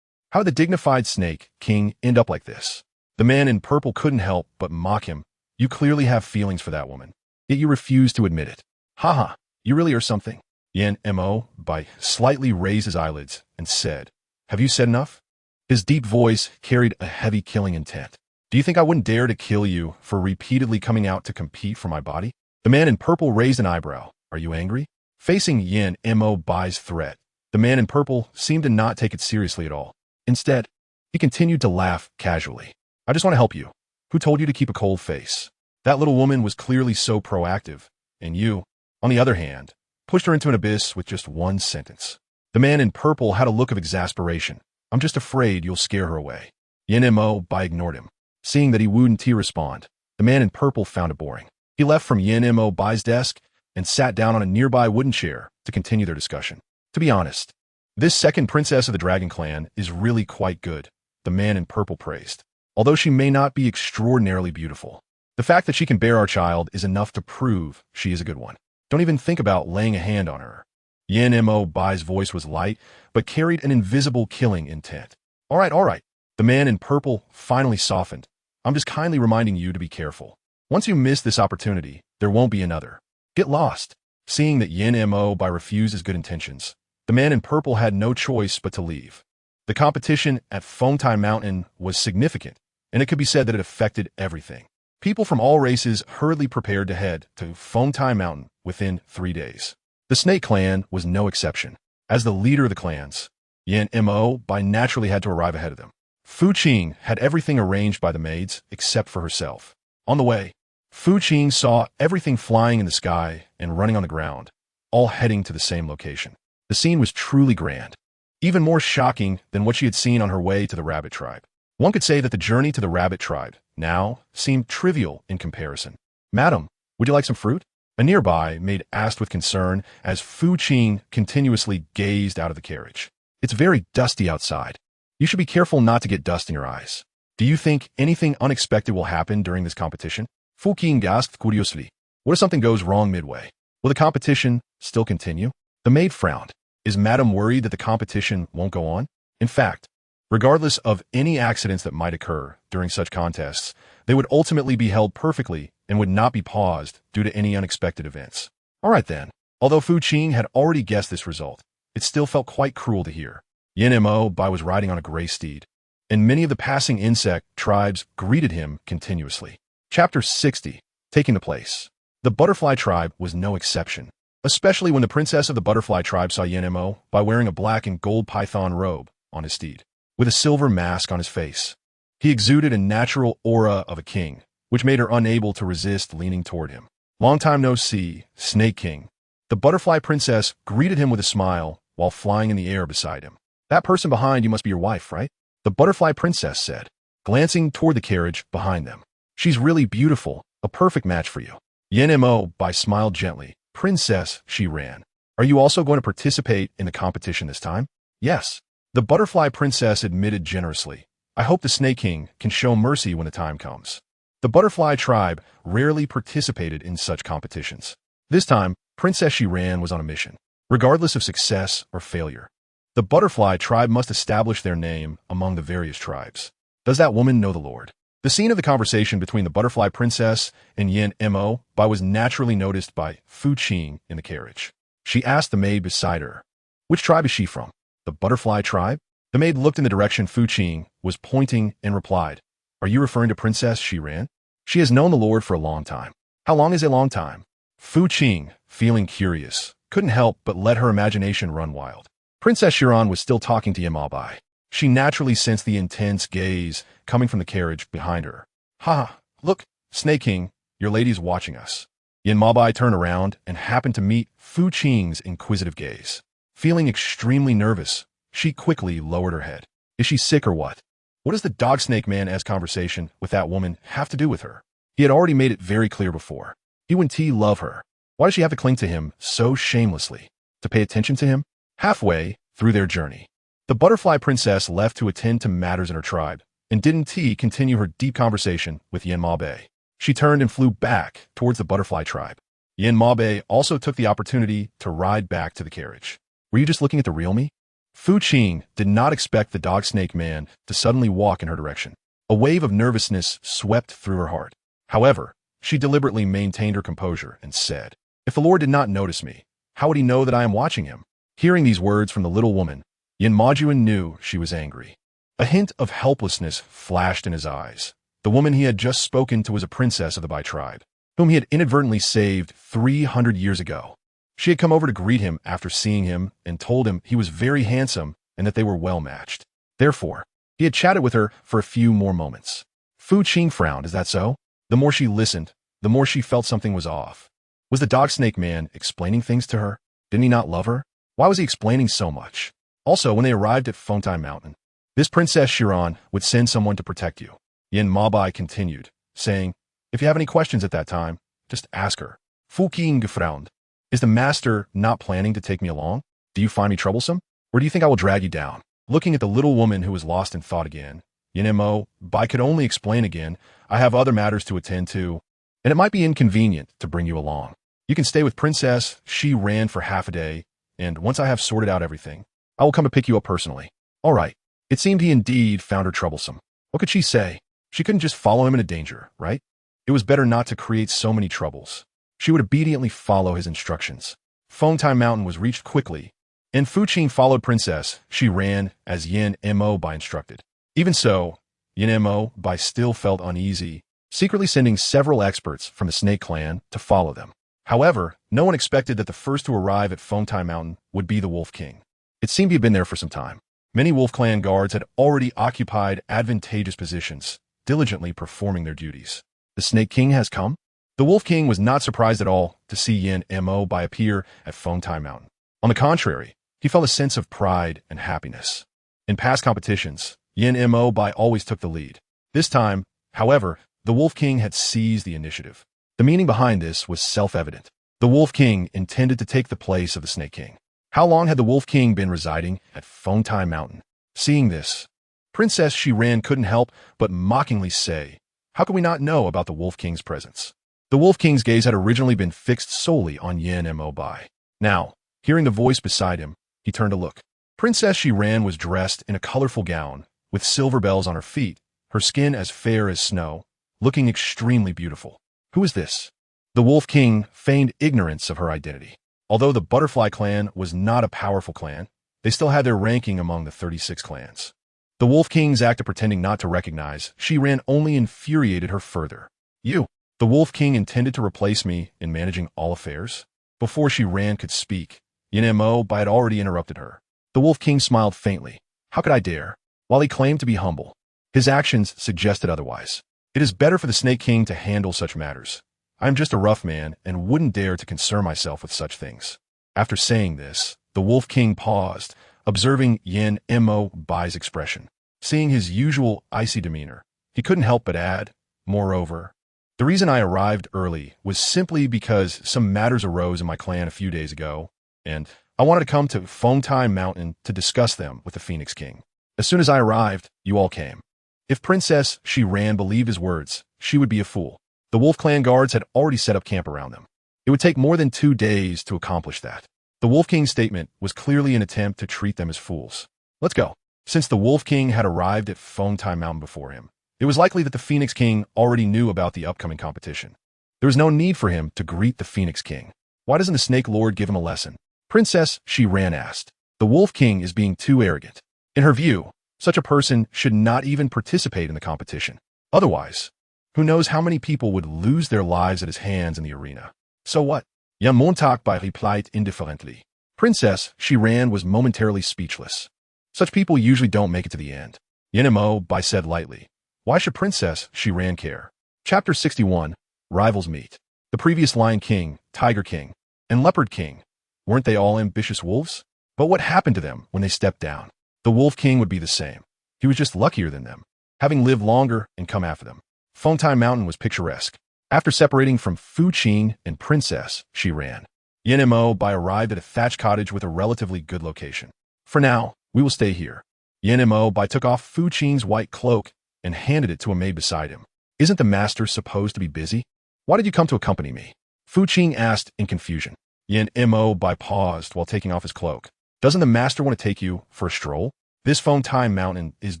How did the dignified snake king end up like this? The man in purple couldn't help but mock him. You clearly have feelings for that woman, yet you refuse to admit it. Haha, you really are something. Yin Mo Bai slightly raised his eyelids and said, "Have you said enough?" His deep voice carried a heavy killing intent. Do you think I wouldn't dare to kill you for repeatedly coming out to compete for my body? The man in purple raised an eyebrow. Are you angry? Facing Yin Mo Bai's threat, the man in purple seemed to not take it seriously at all. Instead, he continued to laugh casually. I just want to help you. Who told you to keep a cold face? That little woman was clearly so proactive, and you, on the other hand, pushed her into an abyss with just one sentence. The man in purple had a look of exasperation. I'm just afraid you'll scare her away. Yin Mo Bai ignored him. Seeing that he wouldn't respond, the man in purple found it boring. He left from Yin Mo Bai's desk and sat down on a nearby wooden chair to continue their discussion. To be honest, this second princess of the Dragon Clan is really quite good, the man in purple praised. Although she may not be extraordinarily beautiful, the fact that she can bear our child is enough to prove she is a good one. Don't even think about laying a hand on her. Yin Mo Bai's voice was light, but carried an invisible killing intent. All right. The man in purple finally softened. I'm just kindly reminding you to be careful. Once you miss this opportunity, there won't be another. Get lost. Seeing that Yin Mo Bai refused his good intentions, the man in purple had no choice but to leave. The competition at Fengtai Mountain was significant, and it could be said that it affected everything. People from all races hurriedly prepared to head to Fengtai Mountain within 3 days. The Snake Clan was no exception. As the leader of the clans, Yin Mo Bai naturally had to arrive ahead of them. Fu Qing had everything arranged by the maids except for herself. On the way, Fu Qing saw everything flying in the sky and running on the ground, all heading to the same location. The scene was truly grand, even more shocking than what she had seen on her way to the rabbit tribe. One could say that the journey to the rabbit tribe now seemed trivial in comparison. Madam, would you like some fruit? A nearby maid asked with concern as Fu Qing continuously gazed out of the carriage. It's very dusty outside. You should be careful not to get dust in your eyes. Do you think anything unexpected will happen during this competition? Fu Qing asked curiously. What if something goes wrong midway? Will the competition still continue? The maid frowned. Is Madam worried that the competition won't go on? In fact, regardless of any accidents that might occur during such contests, they would ultimately be held perfectly and would not be paused due to any unexpected events. All right then. Although Fu Qing had already guessed this result, it still felt quite cruel to hear. Yin Mo Bai was riding on a gray steed, and many of the passing insect tribes greeted him continuously. Chapter 60, taking the place. The butterfly tribe was no exception, especially when the princess of the butterfly tribe saw Yin Mo Bai wearing a black and gold python robe on his steed, with a silver mask on his face. He exuded a natural aura of a king, which made her unable to resist leaning toward him. Long time no see, Snake King. The butterfly princess greeted him with a smile while flying in the air beside him. That person behind you must be your wife, right? The butterfly princess said, glancing toward the carriage behind them. She's really beautiful, a perfect match for you. Yin Mo Bai smiled gently. Princess, she ran. Are you also going to participate in the competition this time? Yes. The butterfly princess admitted generously. I hope the Snake King can show mercy when the time comes. The butterfly tribe rarely participated in such competitions. This time, Princess Shiran was on a mission. Regardless of success or failure, the butterfly tribe must establish their name among the various tribes. Does that woman know the Lord? The scene of the conversation between the butterfly princess and Yin Mo Bai was naturally noticed by Fu Qing in the carriage. She asked the maid beside her, which tribe is she from? The butterfly tribe? The maid looked in the direction Fu Qing was pointing and replied, Are you referring to Princess Shiran? She has known the Lord for a long time. How long is a long time? Fu Qing, feeling curious, couldn't help but let her imagination run wild. Princess Shiran was still talking to Yin Mo Bai. She naturally sensed the intense gaze coming from the carriage behind her. Ha! Look, Snake King, your lady's watching us. Yin Mo Bai turned around and happened to meet Fu Qing's inquisitive gaze. Feeling extremely nervous, she quickly lowered her head. Is she sick or what? What does the dog snake man's conversation with that woman have to do with her? He had already made it very clear before. He wouldn't love her. Why does she have to cling to him so shamelessly? To pay attention to him? Halfway through their journey, the butterfly princess left to attend to matters in her tribe, and didn't continue her deep conversation with Yin Mabe. She turned and flew back towards the butterfly tribe. Yin Mabe also took the opportunity to ride back to the carriage. Were you just looking at the real me? Fu Qing did not expect the dog snake man to suddenly walk in her direction. A wave of nervousness swept through her heart. However, she deliberately maintained her composure and said, "If the Lord did not notice me, how would he know that I am watching him?" Hearing these words from the little woman, Yin Majuan knew she was angry. A hint of helplessness flashed in his eyes. The woman he had just spoken to was a princess of the Bai tribe, whom he had inadvertently saved 300 years ago. She had come over to greet him after seeing him and told him he was very handsome and that they were well matched. Therefore, he had chatted with her for a few more moments. Fu Qing frowned. Is that so? The more she listened, the more she felt something was off. Was the dog snake man explaining things to her? Didn't he not love her? Why was he explaining so much? Also, when they arrived at Fengtai Mountain, this Princess Shiran would send someone to protect you. Yin Mabai continued, saying, "If you have any questions at that time, just ask her." Fu Qing frowned. Is the master not planning to take me along? Do you find me troublesome? Or do you think I will drag you down? Looking at the little woman who was lost in thought again, Yin Mo Bai could only explain again, "I have other matters to attend to, and it might be inconvenient to bring you along. You can stay with Princess Shiran for half a day, and once I have sorted out everything, I will come to pick you up personally." All right. It seemed he indeed found her troublesome. What could she say? She couldn't just follow him into danger, right? It was better not to create so many troubles. She would obediently follow his instructions. Fengtai Mountain was reached quickly, and Fu Qing followed Princess. She ran as Yin Mo Bai instructed. Even so, Yin Mo Bai still felt uneasy, secretly sending several experts from the Snake Clan to follow them. However, no one expected that the first to arrive at Fengtai Mountain would be the Wolf King. It seemed he had been there for some time. Many Wolf Clan guards had already occupied advantageous positions, diligently performing their duties. The Snake King has come? The Wolf King was not surprised at all to see Yin Mo Bai appear at Fengtai Mountain. On the contrary, he felt a sense of pride and happiness. In past competitions, Yin Mo Bai always took the lead. This time, however, the Wolf King had seized the initiative. The meaning behind this was self-evident. The Wolf King intended to take the place of the Snake King. How long had the Wolf King been residing at Fengtai Mountain? Seeing this, Princess Shiran couldn't help but mockingly say, "How could we not know about the Wolf King's presence?" The Wolf King's gaze had originally been fixed solely on Yin Mo Bai. Now, hearing the voice beside him, he turned to look. Princess Shiran was dressed in a colorful gown, with silver bells on her feet, her skin as fair as snow, looking extremely beautiful. Who is this? The Wolf King feigned ignorance of her identity. Although the Butterfly clan was not a powerful clan, they still had their ranking among the 36 clans. The Wolf King's act of pretending not to recognize Shiran only infuriated her further. "You, the Wolf King intended to replace me in managing all affairs?" Before Shiran could speak, Yin Mo Bai had already interrupted her. The Wolf King smiled faintly. How could I dare? While he claimed to be humble, his actions suggested otherwise. It is better for the Snake King to handle such matters. I am just a rough man and wouldn't dare to concern myself with such things. After saying this, the Wolf King paused, observing Yin Mo Bai's expression. Seeing his usual icy demeanor, he couldn't help but add, "Moreover, the reason I arrived early was simply because some matters arose in my clan a few days ago, and I wanted to come to Fengtai Mountain to discuss them with the Phoenix King. As soon as I arrived, you all came." If Princess Shiran believed his words, she would be a fool. The Wolf Clan guards had already set up camp around them. It would take more than 2 days to accomplish that. The Wolf King's statement was clearly an attempt to treat them as fools. Let's go. Since the Wolf King had arrived at Fengtai Mountain before him, it was likely that the Phoenix King already knew about the upcoming competition. There was no need for him to greet the Phoenix King. Why doesn't the Snake Lord give him a lesson? Princess Shiran asked. The Wolf King is being too arrogant. In her view, such a person should not even participate in the competition. Otherwise, who knows how many people would lose their lives at his hands in the arena. So what? Yin Montak Bai replied indifferently. Princess Shiran was momentarily speechless. Such people usually don't make it to the end. Yin Mo Bai said lightly. Why should Princess Shiran care? Chapter 61, Rivals Meet. The previous Lion King, Tiger King, and Leopard King, weren't they all ambitious wolves? But what happened to them when they stepped down? The Wolf King would be the same. He was just luckier than them, having lived longer and come after them. Fengtai Mountain was picturesque. After separating from Fu Qing and Princess, she ran. Yin and Mo Bai arrived at a thatched cottage with a relatively good location. For now, we will stay here. Yin and Mo Bai took off Fu Qing's white cloak and handed it to a maid beside him. Isn't the master supposed to be busy? Why did you come to accompany me? Fu Qing asked in confusion. Yin and Mo Bai paused while taking off his cloak. Doesn't the master want to take you for a stroll? This Fengtai mountain is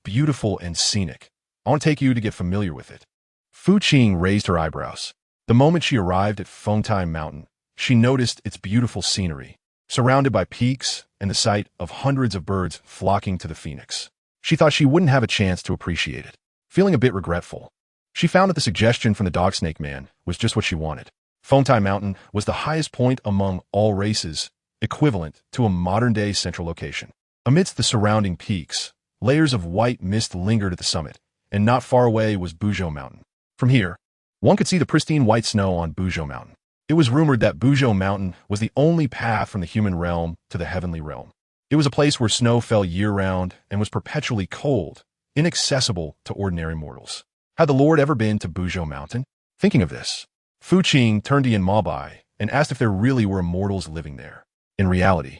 beautiful and scenic. I want to take you to get familiar with it. Fu Qing raised her eyebrows. The moment she arrived at Fengtai mountain, she noticed its beautiful scenery, surrounded by peaks and the sight of hundreds of birds flocking to the phoenix. She thought she wouldn't have a chance to appreciate it. Feeling a bit regretful, she found that the suggestion from the dog snake man was just what she wanted. Fengtai mountain was the highest point among all races, equivalent to a modern-day central location. Amidst the surrounding peaks, layers of white mist lingered at the summit, and not far away was Buzhou Mountain. From here, one could see the pristine white snow on Buzhou Mountain. It was rumored that Buzhou Mountain was the only path from the human realm to the heavenly realm. It was a place where snow fell year-round and was perpetually cold, inaccessible to ordinary mortals. Had the Lord ever been to Buzhou Mountain? Thinking of this, Fu Qing turned to Yin Maobai and asked if there really were immortals living there. In reality,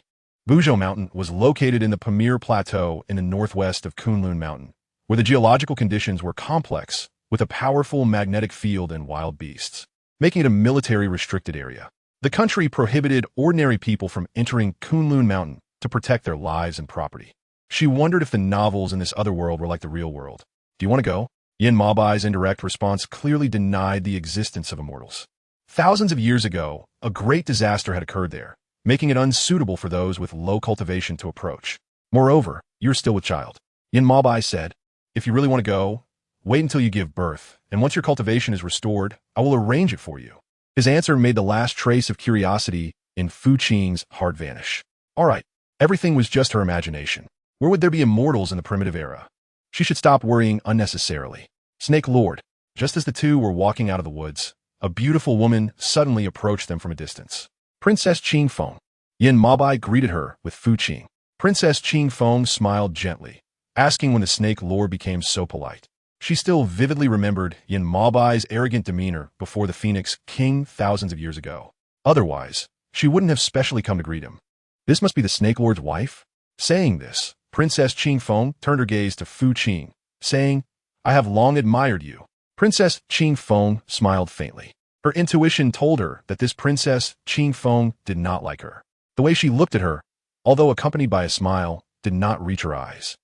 Buzhou Mountain was located in the Pamir Plateau in the northwest of Kunlun Mountain, where the geological conditions were complex, with a powerful magnetic field and wild beasts, making it a military-restricted area. The country prohibited ordinary people from entering Kunlun Mountain to protect their lives and property. She wondered if the novels in this other world were like the real world. Do you want to go? Yin Mabai's indirect response clearly denied the existence of immortals. Thousands of years ago, a great disaster had occurred there, making it unsuitable for those with low cultivation to approach. Moreover, you're still with child. Yin Maobai said, if you really want to go, wait until you give birth, and once your cultivation is restored, I will arrange it for you. His answer made the last trace of curiosity in Fu Qing's heart vanish. All right, everything was just her imagination. Where would there be immortals in the primitive era? She should stop worrying unnecessarily. Snake Lord, just as the two were walking out of the woods, a beautiful woman suddenly approached them from a distance. Princess Qing Feng. Yin Maobai greeted her with Fu Qing. Princess Qing Feng smiled gently, asking when the Snake Lord became so polite. She still vividly remembered Yin Maobai's arrogant demeanor before the Phoenix King thousands of years ago. Otherwise, she wouldn't have specially come to greet him. This must be the Snake Lord's wife? Saying this, Princess Qing Feng turned her gaze to Fu Qing, saying, I have long admired you. Princess Qing Feng smiled faintly. Her intuition told her that this Princess Qing Feng did not like her. The way she looked at her, although accompanied by a smile, did not reach her eyes.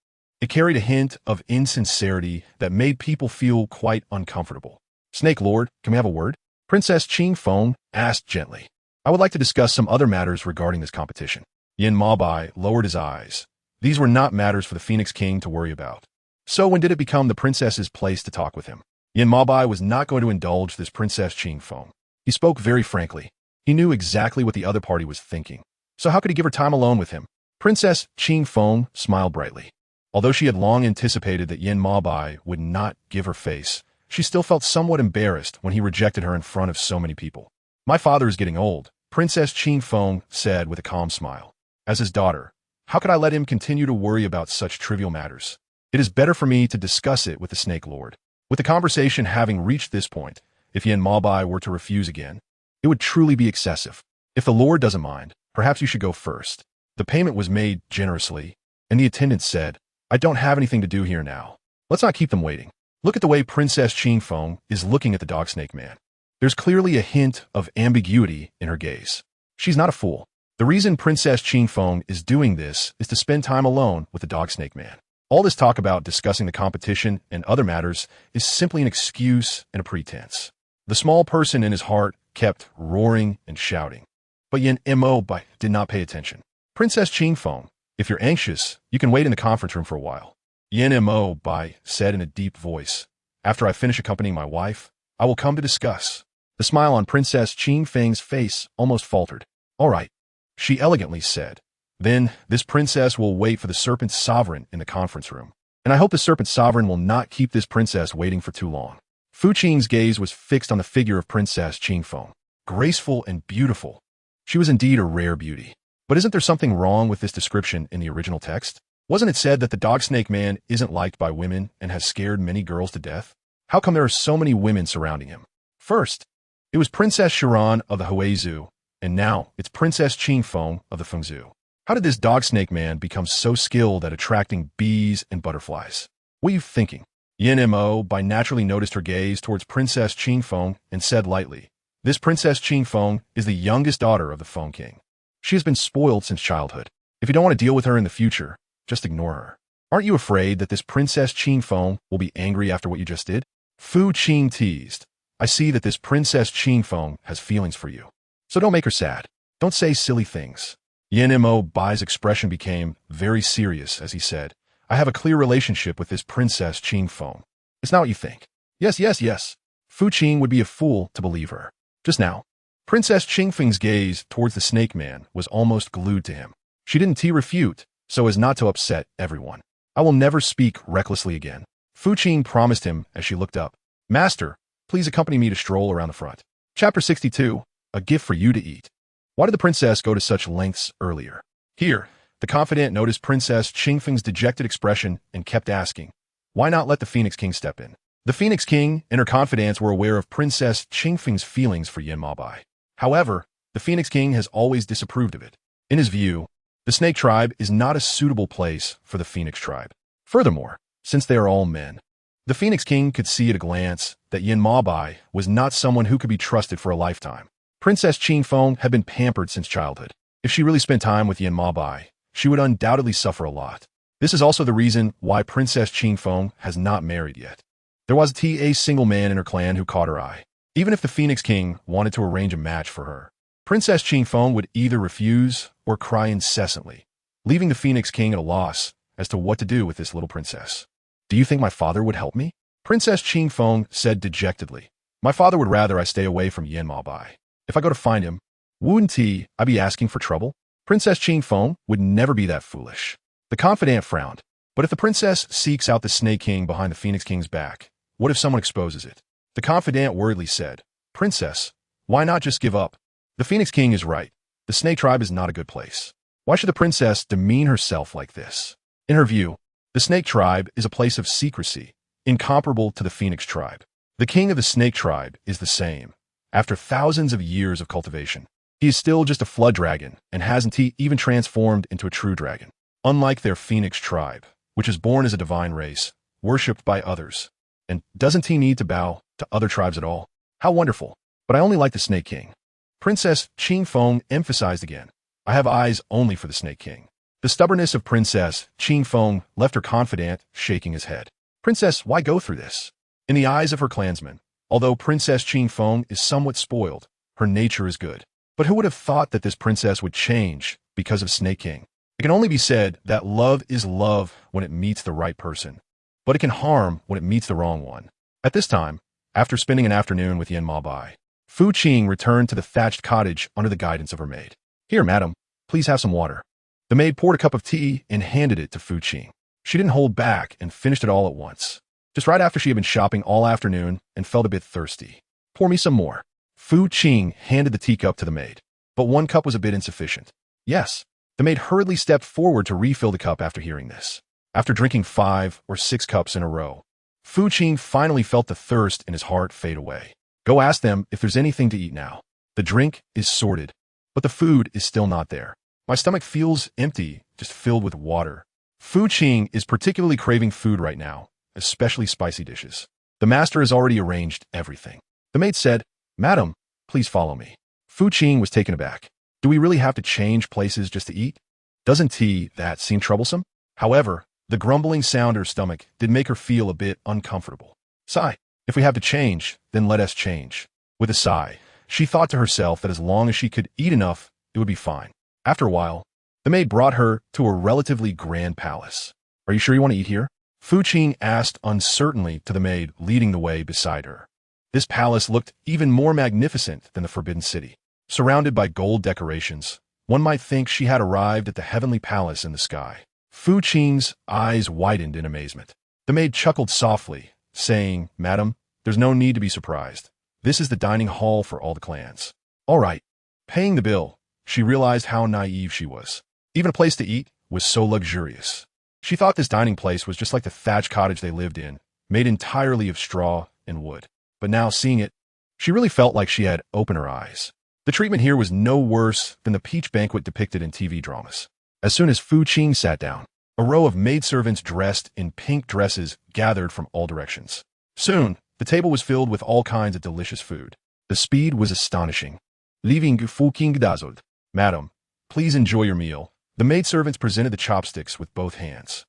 It carried a hint of insincerity that made people feel quite uncomfortable. Snake Lord, can we have a word? Princess Qing Feng asked gently. I would like to discuss some other matters regarding this competition. Yin Maobai lowered his eyes. These were not matters for the Phoenix King to worry about. So when did it become the princess's place to talk with him? Yin Maobai was not going to indulge this Princess Qing Feng. He spoke very frankly. He knew exactly what the other party was thinking. So how could he give her time alone with him? Princess Qing Feng smiled brightly. Although she had long anticipated that Yin Maobai would not give her face, she still felt somewhat embarrassed when he rejected her in front of so many people. My father is getting old, Princess Qing Feng said with a calm smile. As his daughter, how could I let him continue to worry about such trivial matters? It is better for me to discuss it with the Snake Lord. With the conversation having reached this point, if Yin Maobai were to refuse again, it would truly be excessive. If the Lord doesn't mind, perhaps you should go first. The payment was made generously, and the attendant said, I don't have anything to do here now. Let's not keep them waiting. Look at the way Princess Qing Feng is looking at the dog snake man. There's clearly a hint of ambiguity in her gaze. She's not a fool. The reason Princess Qing Feng is doing this is to spend time alone with the dog snake man. All this talk about discussing the competition and other matters is simply an excuse and a pretense. The small person in his heart kept roaring and shouting. But Yin Mo Bai did not pay attention. Princess Qing Feng, if you're anxious, you can wait in the conference room for a while. Yin Mo Bai said in a deep voice, after I finish accompanying my wife, I will come to discuss. The smile on Princess Qing Feng's face almost faltered. All right, she elegantly said. Then this princess will wait for the serpent sovereign in the conference room. And I hope the serpent sovereign will not keep this princess waiting for too long. Fu Qing's gaze was fixed on the figure of Princess Qing Feng. Graceful and beautiful. She was indeed a rare beauty. But isn't there something wrong with this description in the original text? Wasn't it said that the dog snake man isn't liked by women and has scared many girls to death? How come there are so many women surrounding him? First, It was Princess Sharon of the Huizhu, and now it's Princess Qing of the Fengzhu. How did this dog snake man become so skilled at attracting bees and butterflies? What are you thinking? Yin Mo by naturally noticed her gaze towards Princess Qing and said lightly, "This Princess Qing is the youngest daughter of the Feng King. She has been spoiled since childhood. If you don't want to deal with her in the future, just ignore her. Aren't you afraid that this Princess Qing will be angry after what you just did?" Fu Qing teased, "I see that this Princess Qing has feelings for you. So don't make her sad. Don't say silly things." Yin Mo Bai's expression became very serious as he said, "I have a clear relationship with this Princess Qing. It's not what you think." Yes. Fu Qing would be a fool to believe her. Just now, Princess Qingfeng's gaze towards the snake man was almost glued to him. She didn't refute, so as not to upset everyone. "I will never speak recklessly again," Fu Qing promised him as she looked up. "Master, please accompany me to stroll around the front." Chapter 62, A Gift for You to Eat. Why did the princess go to such lengths earlier? Here, the confidant noticed Princess Qingfeng's dejected expression and kept asking, "Why not let the Phoenix King step in?" The Phoenix King and her confidants were aware of Princess Qingfeng's feelings for Yin Bai. However, the Phoenix King has always disapproved of it. In his view, the Snake Tribe is not a suitable place for the Phoenix Tribe. Furthermore, since they are all men, the Phoenix King could see at a glance that Yin Bai was not someone who could be trusted for a lifetime. Princess Qing had been pampered since childhood. If she really spent time with Yin Bai, she would undoubtedly suffer a lot. This is also the reason why Princess Qing has not married yet. There was a single man in her clan who caught her eye. Even if the Phoenix King wanted to arrange a match for her, Princess Qing would either refuse or cry incessantly, leaving the Phoenix King at a loss as to what to do with this little princess. "Do you think my father would help me?" Princess Qing said dejectedly. "My father would rather I stay away from Yin Bai. If I go to find him, wouldn't I be asking for trouble?" Princess Qing would never be that foolish. The confidant frowned. But if the princess seeks out the Snake King behind the Phoenix King's back, what if someone exposes it? The confidant worriedly said, "Princess, why not just give up? The Phoenix King is right. The Snake Tribe is not a good place. Why should the princess demean herself like this?" In her view, the Snake Tribe is a place of secrecy, incomparable to the Phoenix Tribe. The king of the Snake Tribe is the same. After thousands of years of cultivation, he is still just a flood dragon and hasn't even transformed into a true dragon. Unlike their Phoenix Tribe, which is born as a divine race, worshipped by others, and doesn't he need to bow to other tribes at all? How wonderful. But I only like the Snake King. Princess Qing emphasized again, "I have eyes only for the Snake King." The stubbornness of Princess Qing left her confidant shaking his head. "Princess, why go through this?" In the eyes of her clansmen, although Princess Qing is somewhat spoiled, her nature is good. But who would have thought that this princess would change because of Snake King? It can only be said that love is love when it meets the right person, but it can harm when it meets the wrong one. At this time, after spending an afternoon with Yin Bai, Fu Qing returned to the thatched cottage under the guidance of her maid. "Here, madam, please have some water." The maid poured a cup of tea and handed it to Fu Qing. She didn't hold back and finished it all at once, just right after she had been shopping all afternoon and felt a bit thirsty. "Pour me some more." Fu Qing handed the teacup to the maid, but one cup was a bit insufficient. "Yes." The maid hurriedly stepped forward to refill the cup after hearing this. After drinking 5 or 6 cups in a row, Fu Qing finally felt the thirst in his heart fade away. "Go ask them if there's anything to eat now. The drink is sorted, but the food is still not there. My stomach feels empty, just filled with water." Fu Qing is particularly craving food right now, especially spicy dishes. The master has already arranged everything. The maid said, "Madam, please follow me." Fu Qing was taken aback. Do we really have to change places just to eat? Doesn't that seem troublesome? However, the grumbling sound in her stomach did make her feel a bit uncomfortable. Sigh. If we have to change, then let us change. With a sigh, she thought to herself that as long as she could eat enough, it would be fine. After a while, the maid brought her to a relatively grand palace. "Are you sure you want to eat here?" Fu Qing asked uncertainly to the maid leading the way beside her. This palace looked even more magnificent than the Forbidden City. Surrounded by gold decorations, one might think she had arrived at the heavenly palace in the sky. Fu Qing's eyes widened in amazement. The maid chuckled softly, saying, "Madam, there's no need to be surprised. This is the dining hall for all the clans." All right. Paying the bill, she realized how naive she was. Even a place to eat was so luxurious. She thought this dining place was just like the thatched cottage they lived in, made entirely of straw and wood. But now, seeing it, She really felt like she had opened her eyes. The treatment here was no worse than the peach banquet depicted in TV dramas. As soon as Fu Qing sat down, a row of maidservants dressed in pink dresses gathered from all directions. Soon, the table was filled with all kinds of delicious food. The speed was astonishing. Leaving Fu Qing dazzled. Madam, please enjoy your meal. The maidservants presented the chopsticks with both hands.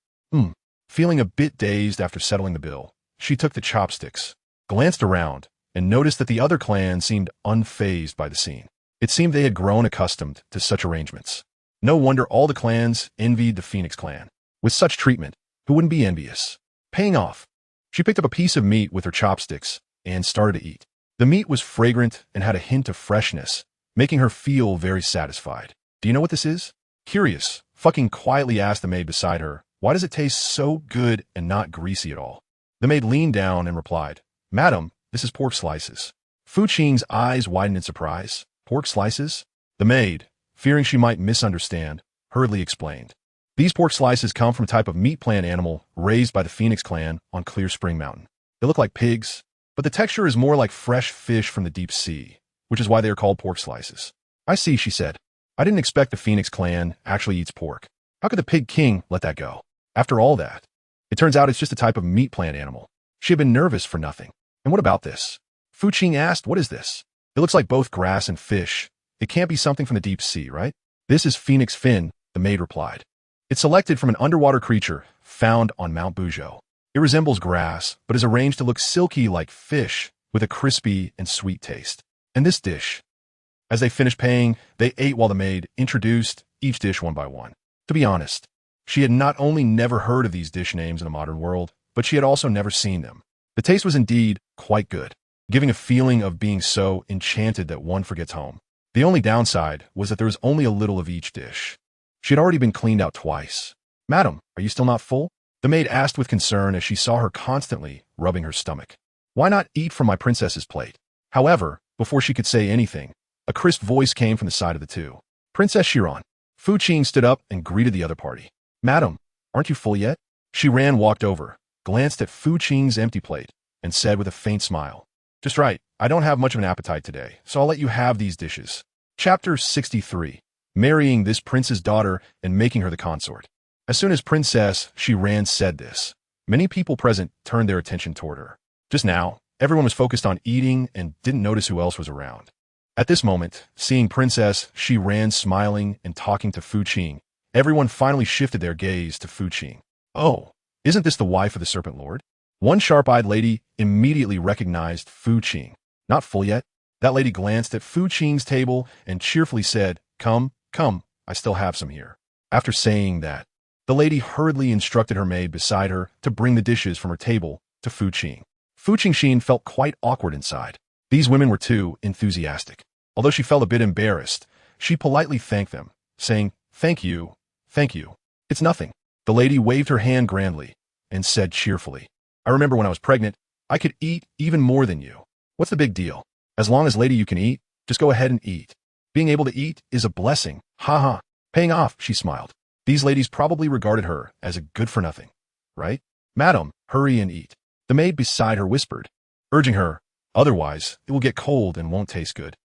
Feeling a bit dazed after settling the bill, she took the chopsticks, glanced around, and noticed that the other clan seemed unfazed by the scene. It seemed they had grown accustomed to such arrangements. No wonder all the clans envied the Phoenix clan. With such treatment, who wouldn't be envious? Paying off. She picked up a piece of meat with her chopsticks and started to eat. The meat was fragrant and had a hint of freshness, making her feel very satisfied. Do you know what this is? Curious, fucking quietly asked the maid beside her, why does it taste so good and not greasy at all? The maid leaned down and replied, Madam, this is pork slices. Fu Qing's eyes widened in surprise. Pork slices? The maid, fearing she might misunderstand, hurriedly explained. These pork slices come from a type of meat plant animal raised by the Phoenix clan on Clear Spring Mountain. They look like pigs, but the texture is more like fresh fish from the deep sea, which is why they are called pork slices. I see, she said. I didn't expect the Phoenix clan actually eats pork. How could the pig king let that go? After all that, it turns out it's just a type of meat plant animal. She had been nervous for nothing. And what about this? Fu Qing asked, what is this? It looks like both grass and fish. It can't be something from the deep sea, right? This is Phoenix fin, the maid replied. It's selected from an underwater creature found on Mount Buzhou. It resembles grass, but is arranged to look silky like fish with a crispy and sweet taste. And this dish. As they finished paying, they ate while the maid introduced each dish one by one. To be honest, she had not only never heard of these dish names in a modern world, but she had also never seen them. The taste was indeed quite good, giving a feeling of being so enchanted that one forgets home. The only downside was that there was only a little of each dish. She had already been cleaned out twice. Madam, are you still not full? The maid asked with concern as she saw her constantly rubbing her stomach. Why not eat from my princess's plate? However, before she could say anything, a crisp voice came from the side of the two. Princess Chiron. Fu Qing stood up and greeted the other party. Madam, aren't you full yet? Chiron walked over, glanced at Fu Qing's empty plate, and said with a faint smile, Just right, I don't have much of an appetite today, so I'll let you have these dishes. Chapter 63. Marrying this prince's daughter and making her the consort. As soon as Princess Chiron said this, many people present turned their attention toward her. Just now, everyone was focused on eating and didn't notice who else was around. At this moment, seeing Princess Chiron smiling and talking to Fu Qing, everyone finally shifted their gaze to Fu Qing. Oh, isn't this the wife of the Serpent Lord? One sharp-eyed lady immediately recognized Fu Qing. Not full yet? That lady glanced at Fu Qing's table and cheerfully said, Come, I still have some here. After saying that, the lady hurriedly instructed her maid beside her to bring the dishes from her table to Fu Qing. Fu Qingxin felt quite awkward inside. These women were too enthusiastic. Although she felt a bit embarrassed, she politely thanked them, saying, Thank you. It's nothing. The lady waved her hand grandly and said cheerfully, I remember when I was pregnant, I could eat even more than you. What's the big deal? As long as, lady, you can eat, just go ahead and eat. Being able to eat is a blessing. Ha. Paying off, she smiled. These ladies probably regarded her as a good-for-nothing, right? Madam, hurry and eat. The maid beside her whispered, urging her, otherwise it will get cold and won't taste good.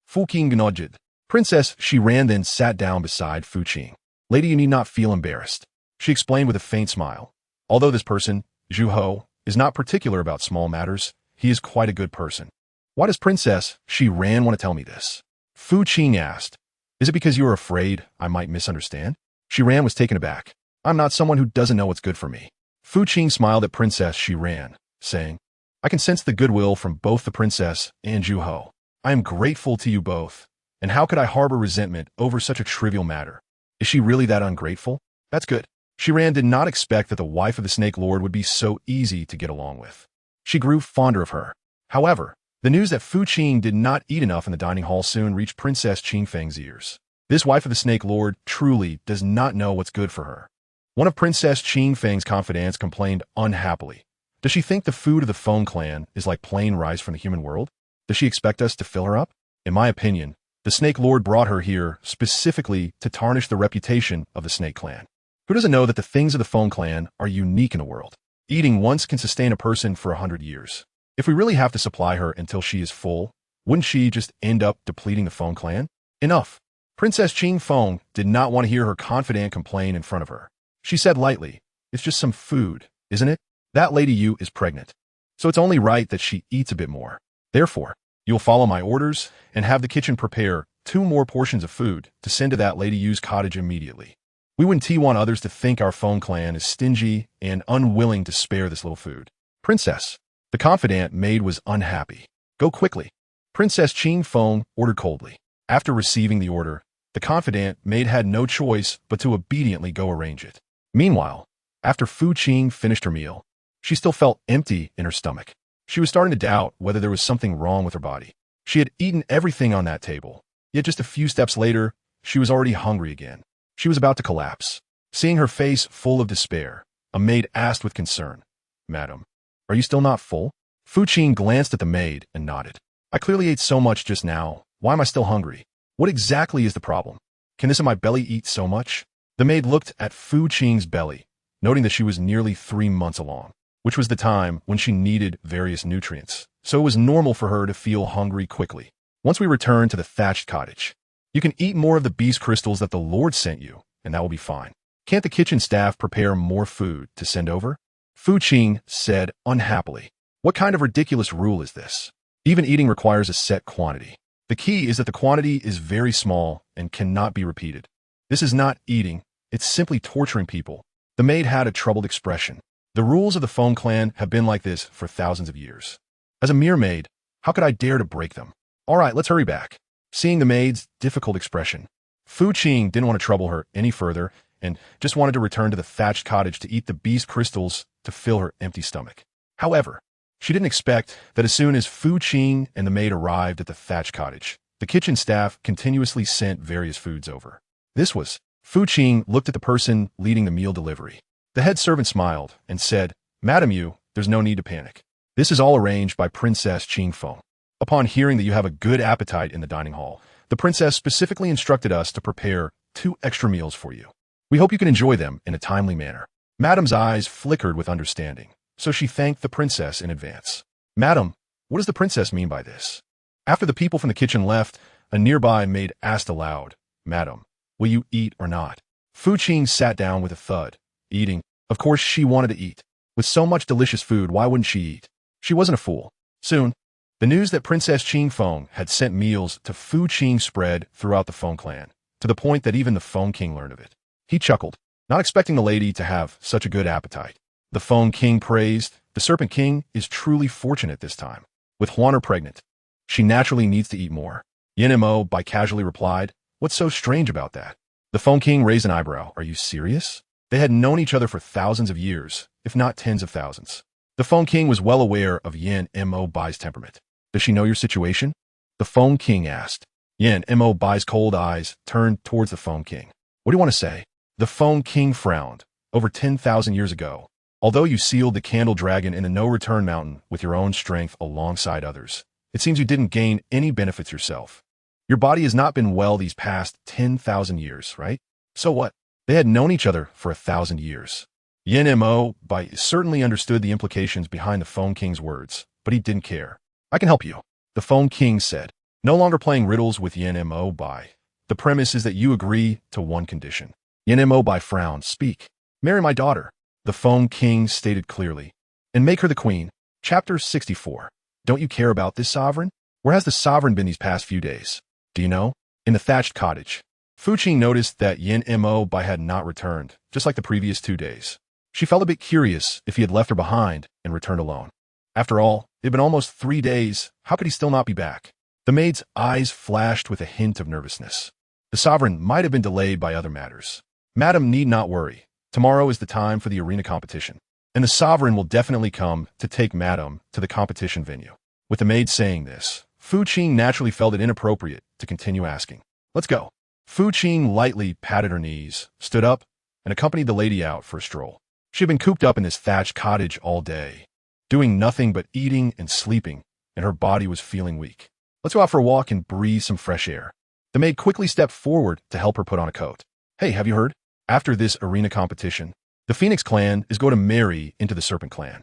Fu Qing nodded. Princess Chiron then sat down beside Fu Qing. Lady, you need not feel embarrassed, she explained with a faint smile. Although this person, Zhu Ho, is not particular about small matters, he is quite a good person. Why does Princess Chiron want to tell me this? Fu Qing asked. Is it because you are afraid I might misunderstand? Chiron was taken aback. I'm not someone who doesn't know what's good for me. Fu Qing smiled at Princess Chiron, saying, I can sense the goodwill from both the princess and Zhu Ho. I am grateful to you both. And how could I harbor resentment over such a trivial matter? Is she really that ungrateful? That's good. Chiron did not expect that the wife of the Snake Lord would be so easy to get along with. She grew fonder of her. However, the news that Fu Qing did not eat enough in the dining hall soon reached Princess Qingfeng's ears. This wife of the Snake Lord truly does not know what's good for her. One of Princess Qingfeng's confidants complained unhappily. Does she think the food of the Feng clan is like plain rice from the human world? Does she expect us to fill her up? In my opinion, the Snake Lord brought her here specifically to tarnish the reputation of the Snake clan. Who doesn't know that the things of the Feng clan are unique in the world? Eating once can sustain a person for 100 years. If we really have to supply her until she is full, wouldn't she just end up depleting the Feng clan? Enough. Princess Qing Feng did not want to hear her confidant complain in front of her. She said lightly, "It's just some food, isn't it? That lady Yu is pregnant, so it's only right that she eats a bit more. Therefore, you'll follow my orders and have the kitchen prepare 2 more portions of food to send to that lady Yu's cottage immediately. We wouldn't want others to think our Feng clan is stingy and unwilling to spare this little food." Princess. The confidant maid was unhappy. "Go quickly." Princess Qing Feng ordered coldly. After receiving the order, the confidant maid had no choice but to obediently go arrange it. Meanwhile, after Fu Qing finished her meal, she still felt empty in her stomach. She was starting to doubt whether there was something wrong with her body. She had eaten everything on that table, yet just a few steps later, she was already hungry again. She was about to collapse. Seeing her face full of despair, a maid asked with concern, "Madam, are you still not full?" Fu Qing glanced at the maid and nodded. "I clearly ate so much just now. Why am I still hungry? What exactly is the problem? Can this in my belly eat so much?" The maid looked at Fu Qing's belly, noting that she was nearly 3 months along, which was the time when she needed various nutrients, so it was normal for her to feel hungry quickly. "Once we return to the thatched cottage, you can eat more of the beast crystals that the Lord sent you, and that will be fine. Can't the kitchen staff prepare more food to send over?" Fu Qing said unhappily. "What kind of ridiculous rule is this? Even eating requires a set quantity. The key is that the quantity is very small and cannot be repeated. This is not eating, it's simply torturing people." The maid had a troubled expression. The rules of the Feng clan have been like this for thousands of years. As a mere maid, how could I dare to break them? "All right, let's hurry back." Seeing the maid's difficult expression, Fu Qing didn't want to trouble her any further and just wanted to return to the thatched cottage to eat the beast crystals to fill her empty stomach. However, she didn't expect that as soon as Fu Qing and the maid arrived at the thatched cottage, the kitchen staff continuously sent various foods over. This was. Fu Qing looked at the person leading the meal delivery. The head servant smiled and said, "Madam Yu, there's no need to panic. This is all arranged by Princess Qing Feng. Upon hearing that you have a good appetite in the dining hall, the princess specifically instructed us to prepare 2 extra meals for you. We hope you can enjoy them in a timely manner." Madam's eyes flickered with understanding, so she thanked the princess in advance. "Madam, what does the princess mean by this?" After the people from the kitchen left, a nearby maid asked aloud, "Madam, will you eat or not?" Fu Qing sat down with a thud. Eating. Of course she wanted to eat. With so much delicious food, why wouldn't she eat? She wasn't a fool. Soon, the news that Princess Qing Feng had sent meals to Fu Qing spread throughout the Feng clan, to the point that even the Feng King learned of it. He chuckled, not expecting the lady to have such a good appetite. The Feng King praised, "The Serpent King is truly fortunate this time. With Huaner pregnant, she naturally needs to eat more." Yin Mo casually replied, "What's so strange about that?" The Feng King raised an eyebrow. "Are you serious?" They had known each other for thousands of years, if not tens of thousands. The Feng King was well aware of Yin Mo Bai's temperament. "Does she know your situation?" The Feng King asked. Yin Mo Bai's cold eyes turned towards the Feng King. "What do you want to say?" The Feng King frowned. "Over 10,000 years ago, although you sealed the candle dragon in the no-return mountain with your own strength alongside others, it seems you didn't gain any benefits yourself. Your body has not been well these past 10,000 years, right? So what? They had known each other for 1,000 years. Yin Mo Bai certainly understood the implications behind the Feng King's words, but he didn't care. "I can help you," the Feng King said, no longer playing riddles with Yin Mo Bai. "The premise is that you agree to one condition." Yin Mo Bai frowned. "Speak." "Marry my daughter," the Feng King stated clearly, "and make her the queen." Chapter 64. Don't you care about this sovereign? Where has the sovereign been these past few days? Do you know? In the thatched cottage. Fu Qing noticed that Yin Mo Bai had not returned, just like the previous 2 days. She felt a bit curious if he had left her behind and returned alone. After all, it had been almost 3 days. How could he still not be back? The maid's eyes flashed with a hint of nervousness. The sovereign might have been delayed by other matters. "Madam need not worry. Tomorrow is the time for the arena competition, and the sovereign will definitely come to take Madam to the competition venue." With the maid saying this, Fu Qing naturally felt it inappropriate to continue asking. "Let's go." Fu Qing lightly patted her knees, stood up, and accompanied the lady out for a stroll. She had been cooped up in this thatched cottage all day, doing nothing but eating and sleeping, and her body was feeling weak. "Let's go out for a walk and breathe some fresh air." The maid quickly stepped forward to help her put on a coat. "Hey, have you heard? After this arena competition, the Phoenix clan is going to marry into the Serpent clan.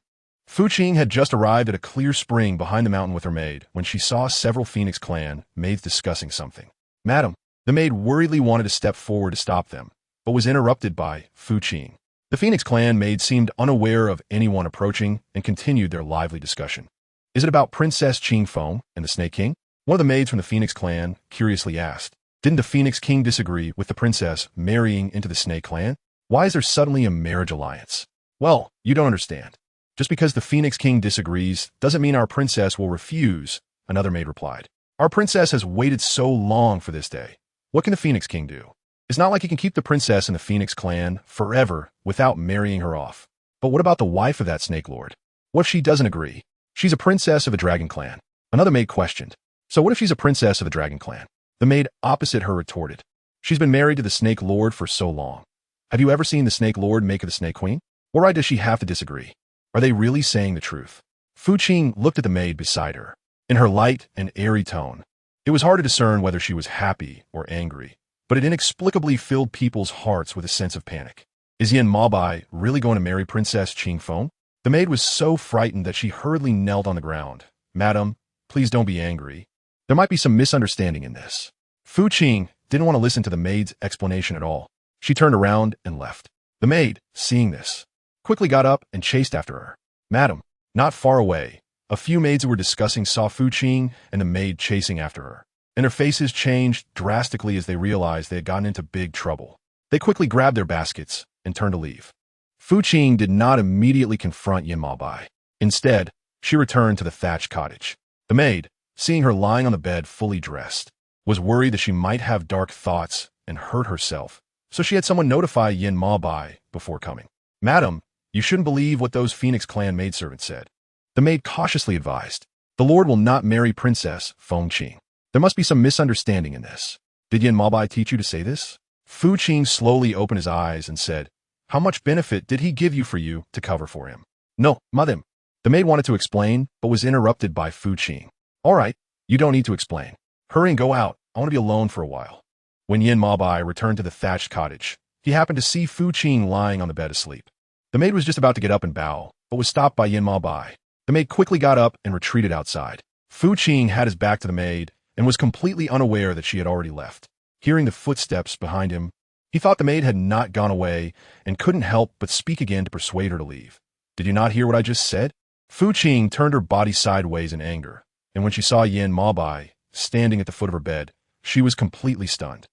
Fu Qing had just arrived at a clear spring behind the mountain with her maid when she saw several Phoenix clan maids discussing something. Madam, the maid worriedly wanted to step forward to stop them, but was interrupted by Fu Qing. The Phoenix clan maid seemed unaware of anyone approaching and continued their lively discussion. Is it about Princess Qing Feng and the Snake King? One of the maids from the Phoenix clan curiously asked. Didn't the Phoenix King disagree with the princess marrying into the Snake clan? Why is there suddenly a marriage alliance? Well, you don't understand. Just because the Phoenix King disagrees doesn't mean our princess will refuse, another maid replied. Our princess has waited so long for this day. What can the Phoenix King do? It's not like he can keep the princess in the Phoenix clan forever without marrying her off. But what about the wife of that Snake Lord? What if she doesn't agree? She's a princess of a dragon clan. Another maid questioned. So what if she's a princess of a dragon clan? The maid opposite her retorted. She's been married to the Snake Lord for so long. Have you ever seen the Snake Lord make of the Snake Queen? What right does she have to disagree? Are they really saying the truth? Fu Qing looked at the maid beside her. In her light and airy tone, it was hard to discern whether she was happy or angry, but it inexplicably filled people's hearts with a sense of panic. Is Yin Maobai really going to marry Princess Qing Feng? The maid was so frightened that she hurriedly knelt on the ground. Madam, please don't be angry. There might be some misunderstanding in this. Fu Qing didn't want to listen to the maid's explanation at all. She turned around and left. The maid, seeing this, quickly got up and chased after her. Madam, not far away, a few maids who were discussing saw Fu Qing and the maid chasing after her, and their faces changed drastically as they realized they had gotten into big trouble. They quickly grabbed their baskets and turned to leave. Fu Qing did not immediately confront Yin Maobai. Instead, she returned to the thatched cottage. The maid, seeing her lying on the bed fully dressed, was worried that she might have dark thoughts and hurt herself, so she had someone notify Yin Maobai before coming. Madam, you shouldn't believe what those Phoenix clan maidservants said. The maid cautiously advised. The Lord will not marry Princess Feng Qing. There must be some misunderstanding in this. Did Yin Maobai teach you to say this? Fu Qing slowly opened his eyes and said, How much benefit did he give you for you to cover for him? No, madam. The maid wanted to explain, but was interrupted by Fu Qing. All right, you don't need to explain. Hurry and go out. I want to be alone for a while. When Yin Maobai returned to the thatched cottage, he happened to see Fu Qing lying on the bed asleep. The maid was just about to get up and bow, but was stopped by Yin Maobai. The maid quickly got up and retreated outside. Fu Qing had his back to the maid and was completely unaware that she had already left. Hearing the footsteps behind him, he thought the maid had not gone away and couldn't help but speak again to persuade her to leave. Did you not hear what I just said? Fu Qing turned her body sideways in anger, and when she saw Yin Maobai standing at the foot of her bed, she was completely stunned.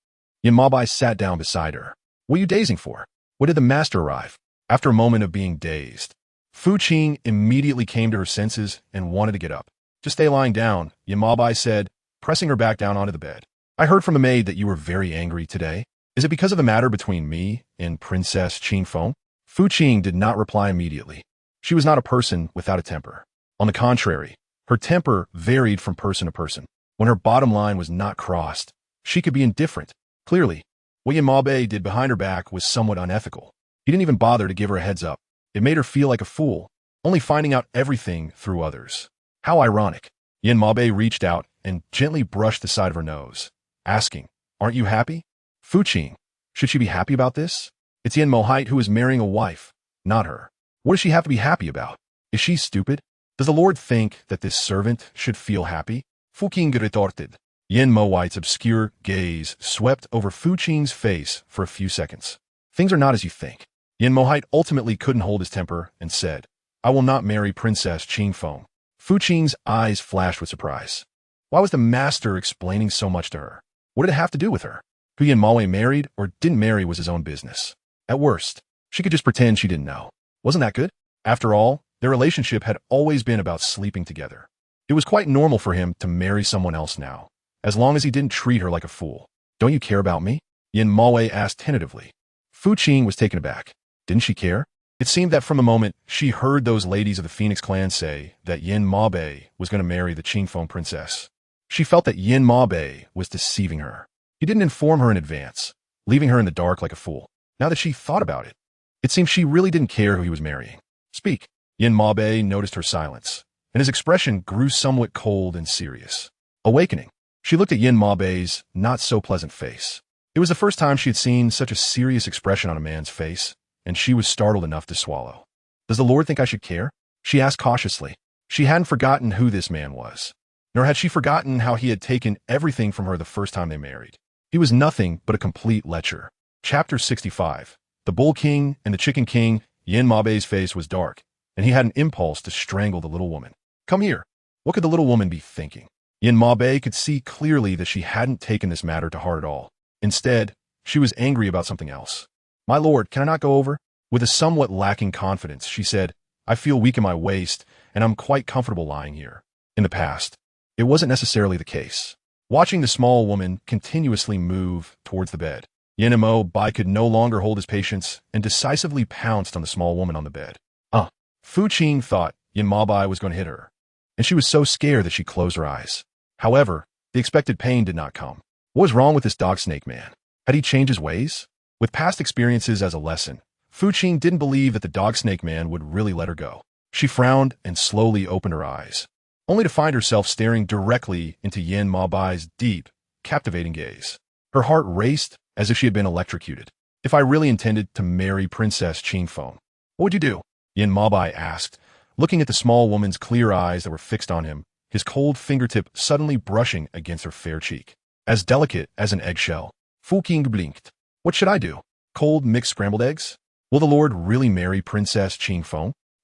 Yin Maobai sat down beside her. What are you dazing for? When did the master arrive? After a moment of being dazed, Fu Qing immediately came to her senses and wanted to get up. Just stay lying down, Yin Maobai said, pressing her back down onto the bed. I heard from the maid that you were very angry today. Is it because of the matter between me and Princess Qing Feng? Fu Qing did not reply immediately. She was not a person without a temper. On the contrary, her temper varied from person to person. When her bottom line was not crossed, she could be indifferent. Clearly, what Yin Maobai did behind her back was somewhat unethical. He didn't even bother to give her a heads up. It made her feel like a fool, only finding out everything through others. How ironic. Yin Maobai reached out and gently brushed the side of her nose, asking, Aren't you happy? Fu Qing, should she be happy about this? It's Yin Mohite who is marrying a wife, not her. What does she have to be happy about? Is she stupid? Does the Lord think that this servant should feel happy? Fu Qing retorted. Yin Mohite's obscure gaze swept over Fu Qing's face for a few seconds. Things are not as you think. Yin Mohite ultimately couldn't hold his temper and said, I will not marry Princess Qing Feng. Fu Qing's eyes flashed with surprise. Why was the master explaining so much to her? What did it have to do with her? Who Yin Maobai married or didn't marry was his own business. At worst, she could just pretend she didn't know. Wasn't that good? After all, their relationship had always been about sleeping together. It was quite normal for him to marry someone else now, as long as he didn't treat her like a fool. Don't you care about me? Yin Maobai asked tentatively. Fu Qing was taken aback. Didn't she care? It seemed that from the moment she heard those ladies of the Phoenix clan say that Yin Maobai was going to marry the Qing Feng princess, she felt that Yin Maobai was deceiving her. He didn't inform her in advance, leaving her in the dark like a fool. Now that she thought about it, it seemed she really didn't care who he was marrying. Speak. Yin Maobai noticed her silence, and his expression grew somewhat cold and serious. Awakening, she looked at Yin Maobai's not-so-pleasant face. It was the first time she had seen such a serious expression on a man's face, and she was startled enough to swallow. Does the Lord think I should care? She asked cautiously. She hadn't forgotten who this man was, nor had she forgotten how he had taken everything from her the first time they married. He was nothing but a complete lecher. Chapter 65. The Bull King and the Chicken King. Yin Mabei's face was dark, and he had an impulse to strangle the little woman. Come here. What could the little woman be thinking? Yin Mabei could see clearly that she hadn't taken this matter to heart at all. Instead, she was angry about something else. My lord, can I not go over? With a somewhat lacking confidence, she said, I feel weak in my waist, and I'm quite comfortable lying here. In the past, it wasn't necessarily the case. Watching the small woman continuously move towards the bed, Yin Mabei could no longer hold his patience and decisively pounced on the small woman on the bed. Fu Qing thought Yin Mabei was going to hit her, and she was so scared that she closed her eyes. However, the expected pain did not come. What was wrong with this dog snake man? Had he changed his ways? With past experiences as a lesson, Fu Qing didn't believe that the dog snake man would really let her go. She frowned and slowly opened her eyes, only to find herself staring directly into Yin Mabei's deep, captivating gaze. Her heart raced as if she had been electrocuted. If I really intended to marry Princess Qing, what would you do? Yin Mabei asked, looking at the small woman's clear eyes that were fixed on him, his cold fingertip suddenly brushing against her fair cheek. As delicate as an eggshell, Fu Qing blinked. What should I do? Cold mixed scrambled eggs? Will the Lord really marry Princess Qing?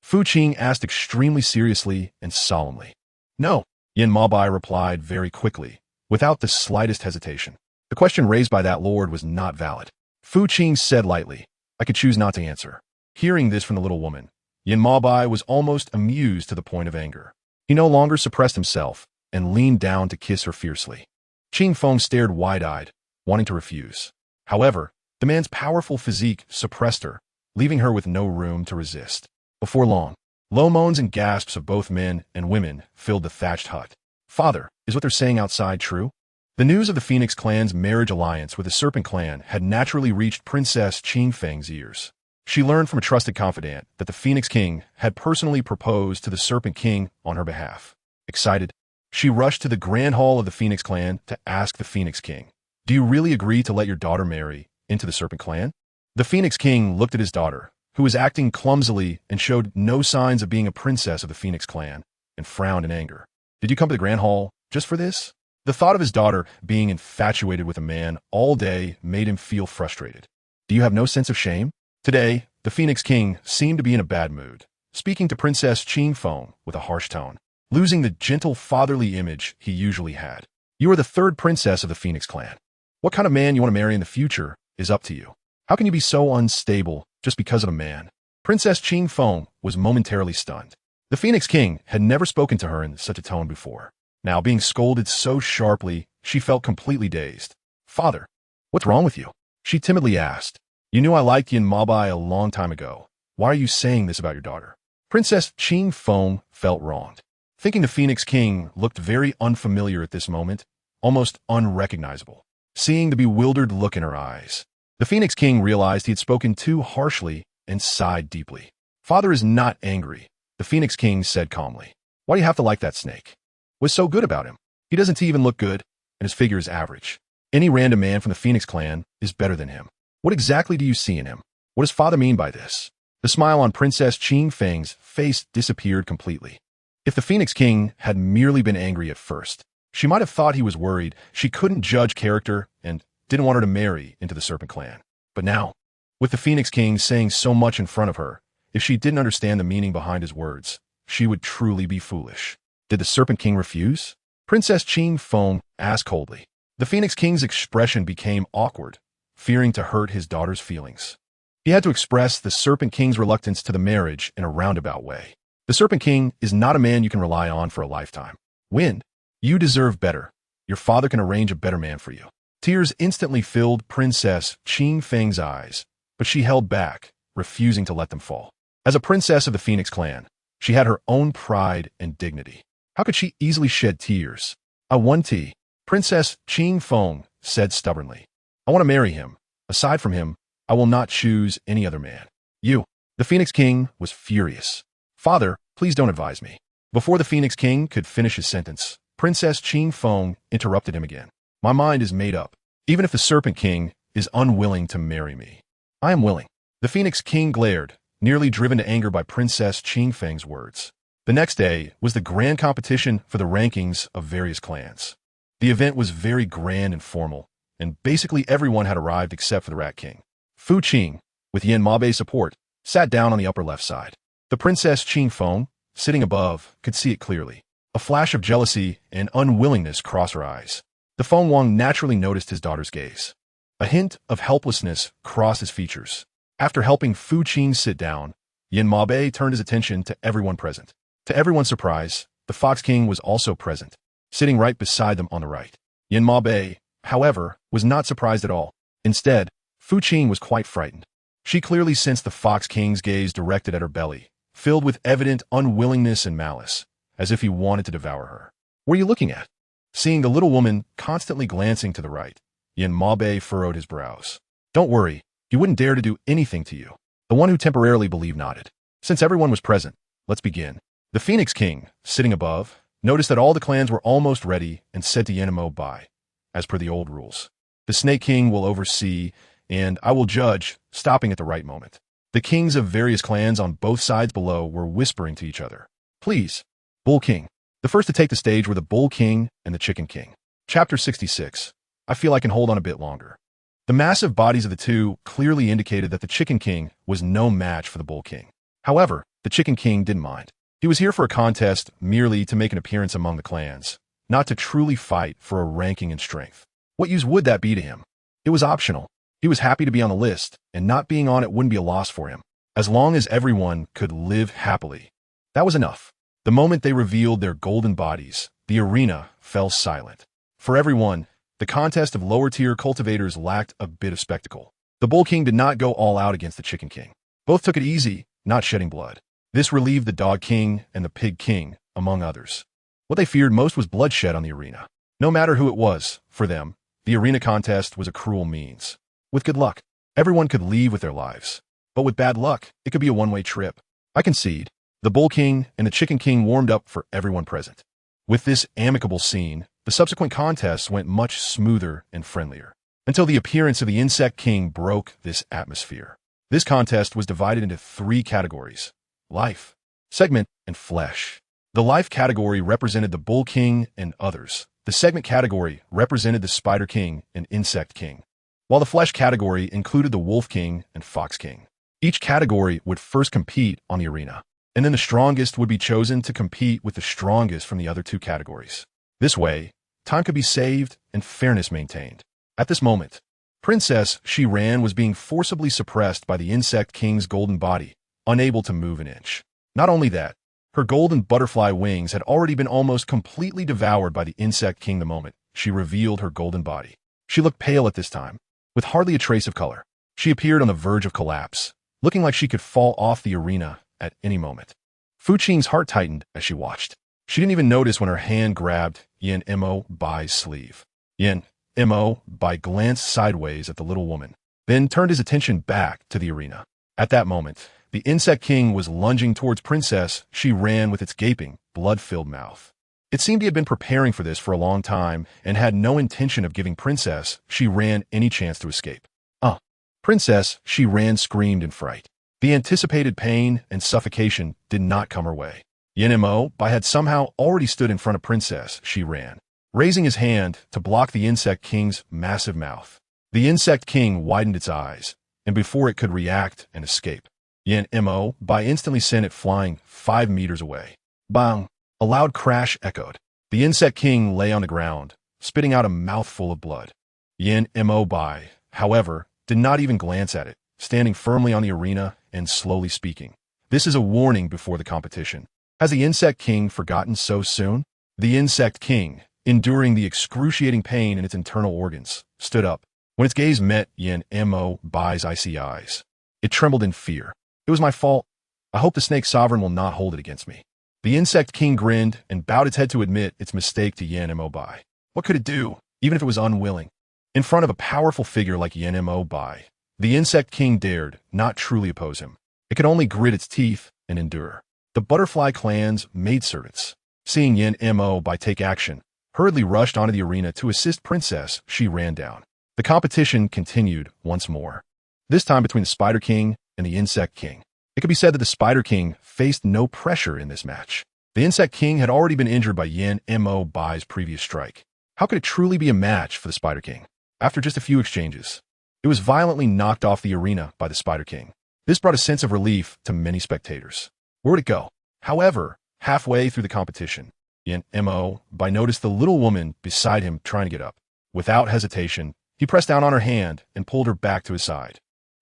Fu Qing asked extremely seriously and solemnly. No, Yin Mabei replied very quickly, without the slightest hesitation. The question raised by that lord was not valid. Fu Qing said lightly, I could choose not to answer. Hearing this from the little woman, Yin Mabei was almost amused to the point of anger. He no longer suppressed himself and leaned down to kiss her fiercely. Qing Feng stared wide-eyed, wanting to refuse. However, the man's powerful physique suppressed her, leaving her with no room to resist. Before long, low moans and gasps of both men and women filled the thatched hut. Father, is what they're saying outside true? The news of the Phoenix clan's marriage alliance with the Serpent clan had naturally reached Princess Qing Feng's ears. She learned from a trusted confidant that the Phoenix King had personally proposed to the Serpent King on her behalf. Excited, she rushed to the grand hall of the Phoenix clan to ask the Phoenix King, do you really agree to let your daughter marry into the Serpent clan? The Phoenix King looked at his daughter, who was acting clumsily and showed no signs of being a princess of the Phoenix clan, and frowned in anger. Did you come to the grand hall just for this? The thought of his daughter being infatuated with a man all day made him feel frustrated. Do you have no sense of shame? Today, the Phoenix King seemed to be in a bad mood, speaking to Princess Qing Feng with a harsh tone, losing the gentle fatherly image he usually had. You are the third princess of the Phoenix clan. What kind of man you want to marry in the future is up to you. How can you be so unstable just because of a man? Princess Qing Feng was momentarily stunned. The Phoenix King had never spoken to her in such a tone before. Now, being scolded so sharply, she felt completely dazed. Father, what's wrong with you? She timidly asked. You knew I liked Yin Mabei a long time ago. Why are you saying this about your daughter? Princess Qing Feng felt wronged. Thinking the Phoenix King looked very unfamiliar at this moment, almost unrecognizable. Seeing the bewildered look in her eyes, the Phoenix King realized he had spoken too harshly and sighed deeply. Father is not angry, the Phoenix King said calmly. Why do you have to like that snake? What's so good about him? He doesn't even look good, and his figure is average. Any random man from the Phoenix clan is better than him. What exactly do you see in him? What does father mean by this? The smile on Princess Qing Feng's face disappeared completely. If the Phoenix King had merely been angry at first, she might have thought he was worried she couldn't judge character and didn't want her to marry into the Serpent clan. But now, with the Phoenix King saying so much in front of her, if she didn't understand the meaning behind his words, she would truly be foolish. Did the Serpent King refuse? Princess Qing Feng asked coldly. The Phoenix King's expression became awkward, fearing to hurt his daughter's feelings. He had to express the Serpent King's reluctance to the marriage in a roundabout way. The Serpent King is not a man you can rely on for a lifetime. Wind, you deserve better. Your father can arrange a better man for you. Tears instantly filled Princess Qing Feng's eyes, but she held back, refusing to let them fall. As a princess of the Phoenix clan, she had her own pride and dignity. How could she easily shed tears? I want tea, Princess Qing Feng said stubbornly. I want to marry him. Aside from him, I will not choose any other man. You. The Phoenix King was furious. Father, please don't advise me. Before the Phoenix King could finish his sentence, Princess Qing Feng interrupted him again. My mind is made up. Even if the Serpent King is unwilling to marry me, I am willing. The Phoenix King glared, nearly driven to anger by Princess Qing Feng's words. The next day was the grand competition for the rankings of various clans. The event was very grand and formal, and basically everyone had arrived except for the Rat King. Fu Qing, with Yin Mabei's support, sat down on the upper left side. The Princess Qing Feng, sitting above, could see it clearly. A flash of jealousy and unwillingness crossed her eyes. The Feng Wang naturally noticed his daughter's gaze. A hint of helplessness crossed his features. After helping Fu Qing sit down, Yin Mabei turned his attention to everyone present. To everyone's surprise, the Fox King was also present, sitting right beside them on the right. Yin Mabei, however, was not surprised at all. Instead, Fu Qing was quite frightened. She clearly sensed the Fox King's gaze directed at her belly, filled with evident unwillingness and malice, as if he wanted to devour her. "What are you looking at?" Seeing the little woman constantly glancing to the right, Yin Mabei furrowed his brows. "Don't worry, he wouldn't dare to do anything to you." The one who temporarily believed nodded. Since everyone was present, let's begin. The Phoenix King, sitting above, noticed that all the clans were almost ready and said to Yin Mabei, as per the old rules, "The Snake King will oversee, and I will judge," stopping at the right moment. The kings of various clans on both sides below were whispering to each other. "Please, Bull King." The first to take the stage were the Bull King and the Chicken King. Chapter 66. I feel I can hold on a bit longer. The massive bodies of the two clearly indicated that the Chicken King was no match for the Bull King. However, the Chicken King didn't mind. He was here for a contest merely to make an appearance among the clans, not to truly fight for a ranking and strength. What use would that be to him? It was optional. He was happy to be on the list, and not being on it wouldn't be a loss for him, as long as everyone could live happily. That was enough. The moment they revealed their golden bodies, the arena fell silent. For everyone, the contest of lower-tier cultivators lacked a bit of spectacle. The Bull King did not go all out against the Chicken King. Both took it easy, not shedding blood. This relieved the Dog King and the Pig King, among others. What they feared most was bloodshed on the arena. No matter who it was, for them, the arena contest was a cruel means. With good luck, everyone could leave with their lives. But with bad luck, it could be a one-way trip. I concede. The Bull King and the Chicken King warmed up for everyone present. With this amicable scene, the subsequent contests went much smoother and friendlier, until the appearance of the Insect King broke this atmosphere. This contest was divided into 3 categories: life, segment, and flesh. The life category represented the Bull King and others. The segment category represented the Spider King and Insect King, while the flesh category included the Wolf King and Fox King. Each category would first compete on the arena, and then the strongest would be chosen to compete with the strongest from the other 2 categories. This way, time could be saved and fairness maintained. At this moment, Princess Shiran was being forcibly suppressed by the Insect King's golden body, unable to move an inch. Not only that, her golden butterfly wings had already been almost completely devoured by the Insect King the moment she revealed her golden body. She looked pale at this time, with hardly a trace of color. She appeared on the verge of collapse, looking like she could fall off the arena at any moment. Fu Qing's heart tightened as she watched. She didn't even notice when her hand grabbed Yin Mabei's sleeve. Yin Mabei glanced sideways at the little woman, then turned his attention back to the arena. At that moment, the Insect King was lunging towards Princess. She ran with its gaping, blood-filled mouth. It seemed he had been preparing for this for a long time and had no intention of giving Princess Shiran any chance to escape. Princess Shiran screamed in fright. The anticipated pain and suffocation did not come her way. Yin Mabei had somehow already stood in front of Princess Shiran, raising his hand to block the Insect King's massive mouth. The Insect King widened its eyes, and before it could react and escape, Yin Mabei instantly sent it flying 5 meters away. Bang! A loud crash echoed. The Insect King lay on the ground, spitting out a mouthful of blood. Yin Mabei, however, did not even glance at it, standing firmly on the arena and slowly speaking. "This is a warning before the competition. Has the Insect King forgotten so soon?" The Insect King, enduring the excruciating pain in its internal organs, stood up. When its gaze met Yin Mabei's icy eyes, it trembled in fear. "It was my fault. I hope the Snake Sovereign will not hold it against me." The Insect King grinned and bowed its head to admit its mistake to Yin Mabei. What could it do, even if it was unwilling? In front of a powerful figure like Yin Mabei, the Insect King dared not truly oppose him. It could only grit its teeth and endure. The Butterfly Clan's maidservants, seeing Yin Mabei take action, hurriedly rushed onto the arena to assist Princess. She ran down. The competition continued once more, this time between the Spider King and the Insect King. It could be said that the Spider King faced no pressure in this match. The Insect King had already been injured by Yin Mo Bai's previous strike. How could it truly be a match for the Spider King? After just a few exchanges, it was violently knocked off the arena by the Spider King. This brought a sense of relief to many spectators. Where would it go? However, halfway through the competition, Yin Mo Bai noticed the little woman beside him trying to get up. Without hesitation, he pressed down on her hand and pulled her back to his side.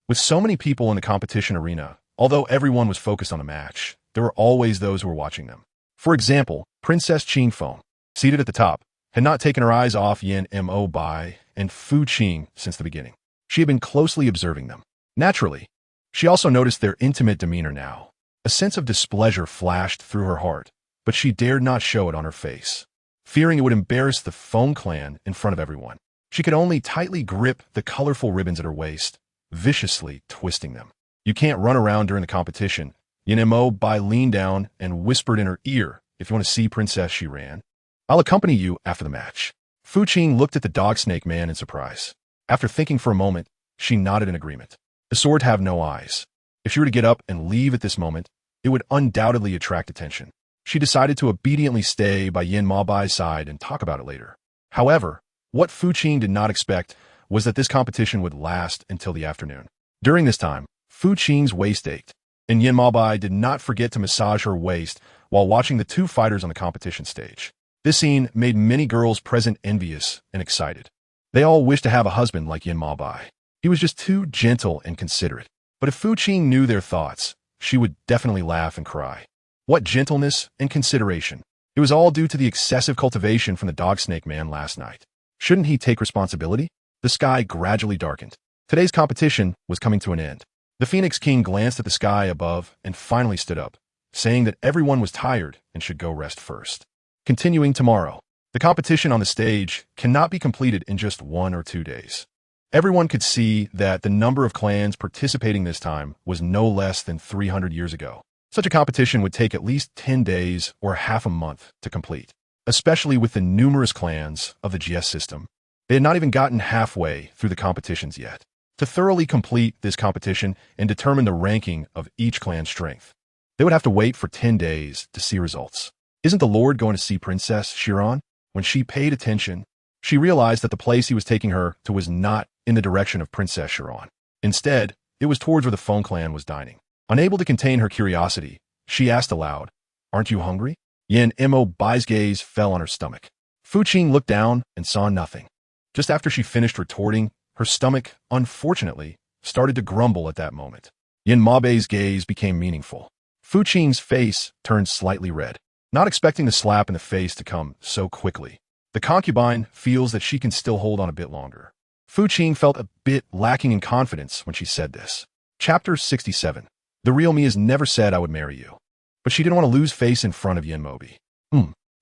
With so many people in the competition arena, although everyone was focused on the match, there were always those who were watching them. For example, Princess Qing, seated at the top, had not taken her eyes off Yin Mo Bai and Fu Qing since the beginning. She had been closely observing them. Naturally, she also noticed their intimate demeanor now. A sense of displeasure flashed through her heart, but she dared not show it on her face, fearing it would embarrass the Feng clan in front of everyone. She could only tightly grip the colorful ribbons at her waist, viciously twisting them. "You can't run around during the competition." Yin Mo Bai leaned down and whispered in her ear, "If you want to see Princess," she ran, "I'll accompany you after the match." Fu Qing looked at the dog snake man in surprise. After thinking for a moment, she nodded in agreement. The sword have no eyes. If she were to get up and leave at this moment, it would undoubtedly attract attention. She decided to obediently stay by Yin Mo Bai's side and talk about it later. However, what Fu Qing did not expect was that this competition would last until the afternoon. During this time, Fu Qing's waist ached, and Yin Mo Bai did not forget to massage her waist while watching the two fighters on the competition stage. This scene made many girls present envious and excited. They all wished to have a husband like Yin Mo Bai. He was just too gentle and considerate. But if Fu Qing knew their thoughts, she would definitely laugh and cry. What gentleness and consideration. It was all due to the excessive cultivation from the dog snake man last night. Shouldn't he take responsibility? The sky gradually darkened. Today's competition was coming to an end. The Phoenix King glanced at the sky above and finally stood up, saying that everyone was tired and should go rest first. Continuing tomorrow, the competition on the stage cannot be completed in just 1 or 2 days. Everyone could see that the number of clans participating this time was no less than 300 years ago. Such a competition would take at least 10 days or half a month to complete, especially with the numerous clans of the GS system. They had not even gotten halfway through the competitions yet. To thoroughly complete this competition and determine the ranking of each clan's strength, they would have to wait for 10 days to see results. Isn't the Lord going to see Princess Chiron? When she paid attention, she realized that the place he was taking her to was not in the direction of Princess Chiron. Instead, it was towards where the Feng clan was dining. Unable to contain her curiosity, she asked aloud, "Aren't you hungry?" Yin Mo Bai's gaze fell on her stomach. Fu Qing looked down and saw nothing. Just after she finished retorting, her stomach, unfortunately, started to grumble at that moment. Yin Mo Bai's gaze became meaningful. Fu Qing's face turned slightly red, not expecting the slap in the face to come so quickly. The concubine feels that she can still hold on a bit longer. Fu Qing felt a bit lacking in confidence when she said this. Chapter 67. The real me has never said I would marry you. But she didn't want to lose face in front of Yin Mo Bai.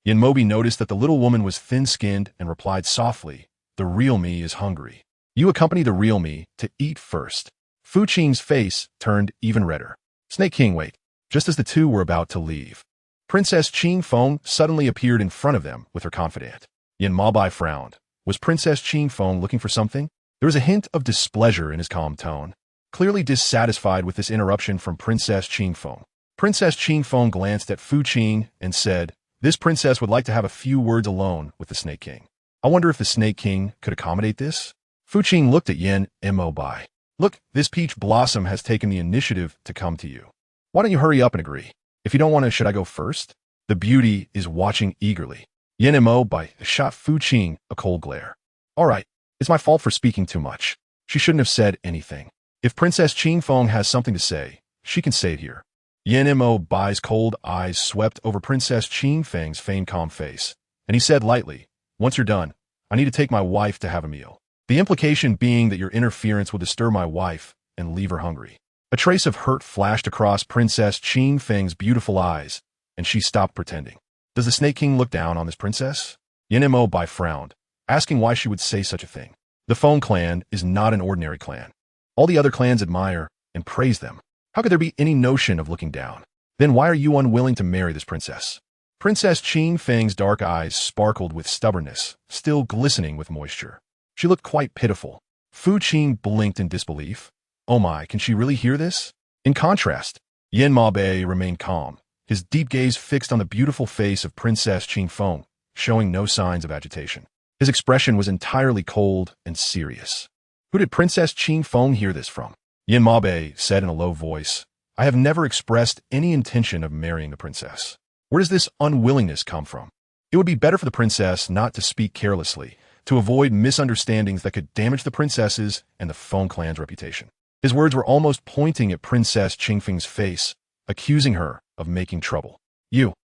Yin Mo Bai noticed that the little woman was thin-skinned and replied softly, "The real me is hungry. You accompany the real me to eat first." Fu Qing's face turned even redder. Snake King, wait. Just as the two were about to leave, Princess Qing Feng suddenly appeared in front of them with her confidant. Yin Mo Bai frowned. Was Princess Qing Feng looking for something? There was a hint of displeasure in his calm tone, clearly dissatisfied with this interruption from Princess Qing Feng. Princess Qing Feng glanced at Fu Qing and said, "This princess would like to have a few words alone with the Snake King. I wonder if the Snake King could accommodate this?" Fu Qing looked at Yin Mo Bai. "Look, this peach blossom has taken the initiative to come to you. Why don't you hurry up and agree? If you don't want to, should I go first?" The beauty is watching eagerly. Yin Mo Bai shot Fu Qing a cold glare. "All right, it's my fault for speaking too much. She shouldn't have said anything. If Princess Qing Feng has something to say, she can say it here." Yin Mo Bai's cold eyes swept over Princess Qing Feng's feigned calm face, and he said lightly, "Once you're done, I need to take my wife to have a meal." The implication being that your interference will disturb my wife and leave her hungry. A trace of hurt flashed across Princess Qing Feng's beautiful eyes, and she stopped pretending. Does the Snake King look down on this princess? Yin Mo Bai frowned, asking why she would say such a thing. The Feng clan is not an ordinary clan. All the other clans admire and praise them. How could there be any notion of looking down? Then why are you unwilling to marry this princess? Princess Qing Feng's dark eyes sparkled with stubbornness, still glistening with moisture. She looked quite pitiful. Fu Qing blinked in disbelief. Oh my, can she really hear this? In contrast, Yin Bei remained calm, his deep gaze fixed on the beautiful face of Princess Qing, showing no signs of agitation. His expression was entirely cold and serious. Who did Princess Qing hear this from? Yin Bei said in a low voice, I have never expressed any intention of marrying the princess. Where does this unwillingness come from? It would be better for the princess not to speak carelessly, to avoid misunderstandings that could damage the princess's and the Feng clan's reputation. His words were almost pointing at Princess Qing's face, accusing her of making trouble.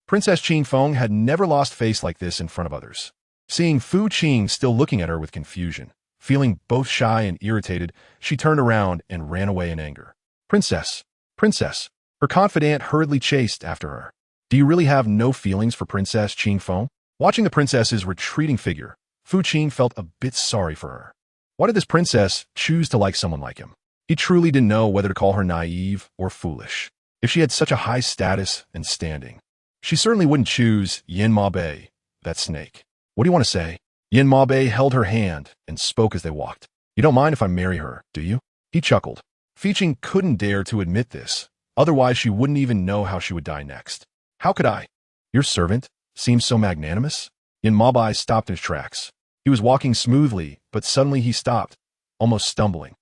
Princess Qing had never lost face like this in front of others. Seeing Fu Qing still looking at her with confusion, feeling both shy and irritated, she turned around and ran away in anger. Princess! Her confidant hurriedly chased after her. Do you really have no feelings for Princess Qing? Watching the princess's retreating figure, Fu Qing felt a bit sorry for her. Why did this princess choose to like someone like him? He truly didn't know whether to call her naive or foolish. If she had such a high status and standing, she certainly wouldn't choose Yin Bei, that snake. What do you want to say? Yin Bei held her hand and spoke as they walked. You don't mind if I marry her, do you? He chuckled. Fu Qing couldn't dare to admit this, otherwise she wouldn't even know how she would die next. How could I? Your servant seems so magnanimous. Yin Bei stopped in his tracks. He was walking smoothly, but suddenly he stopped, almost stumbling.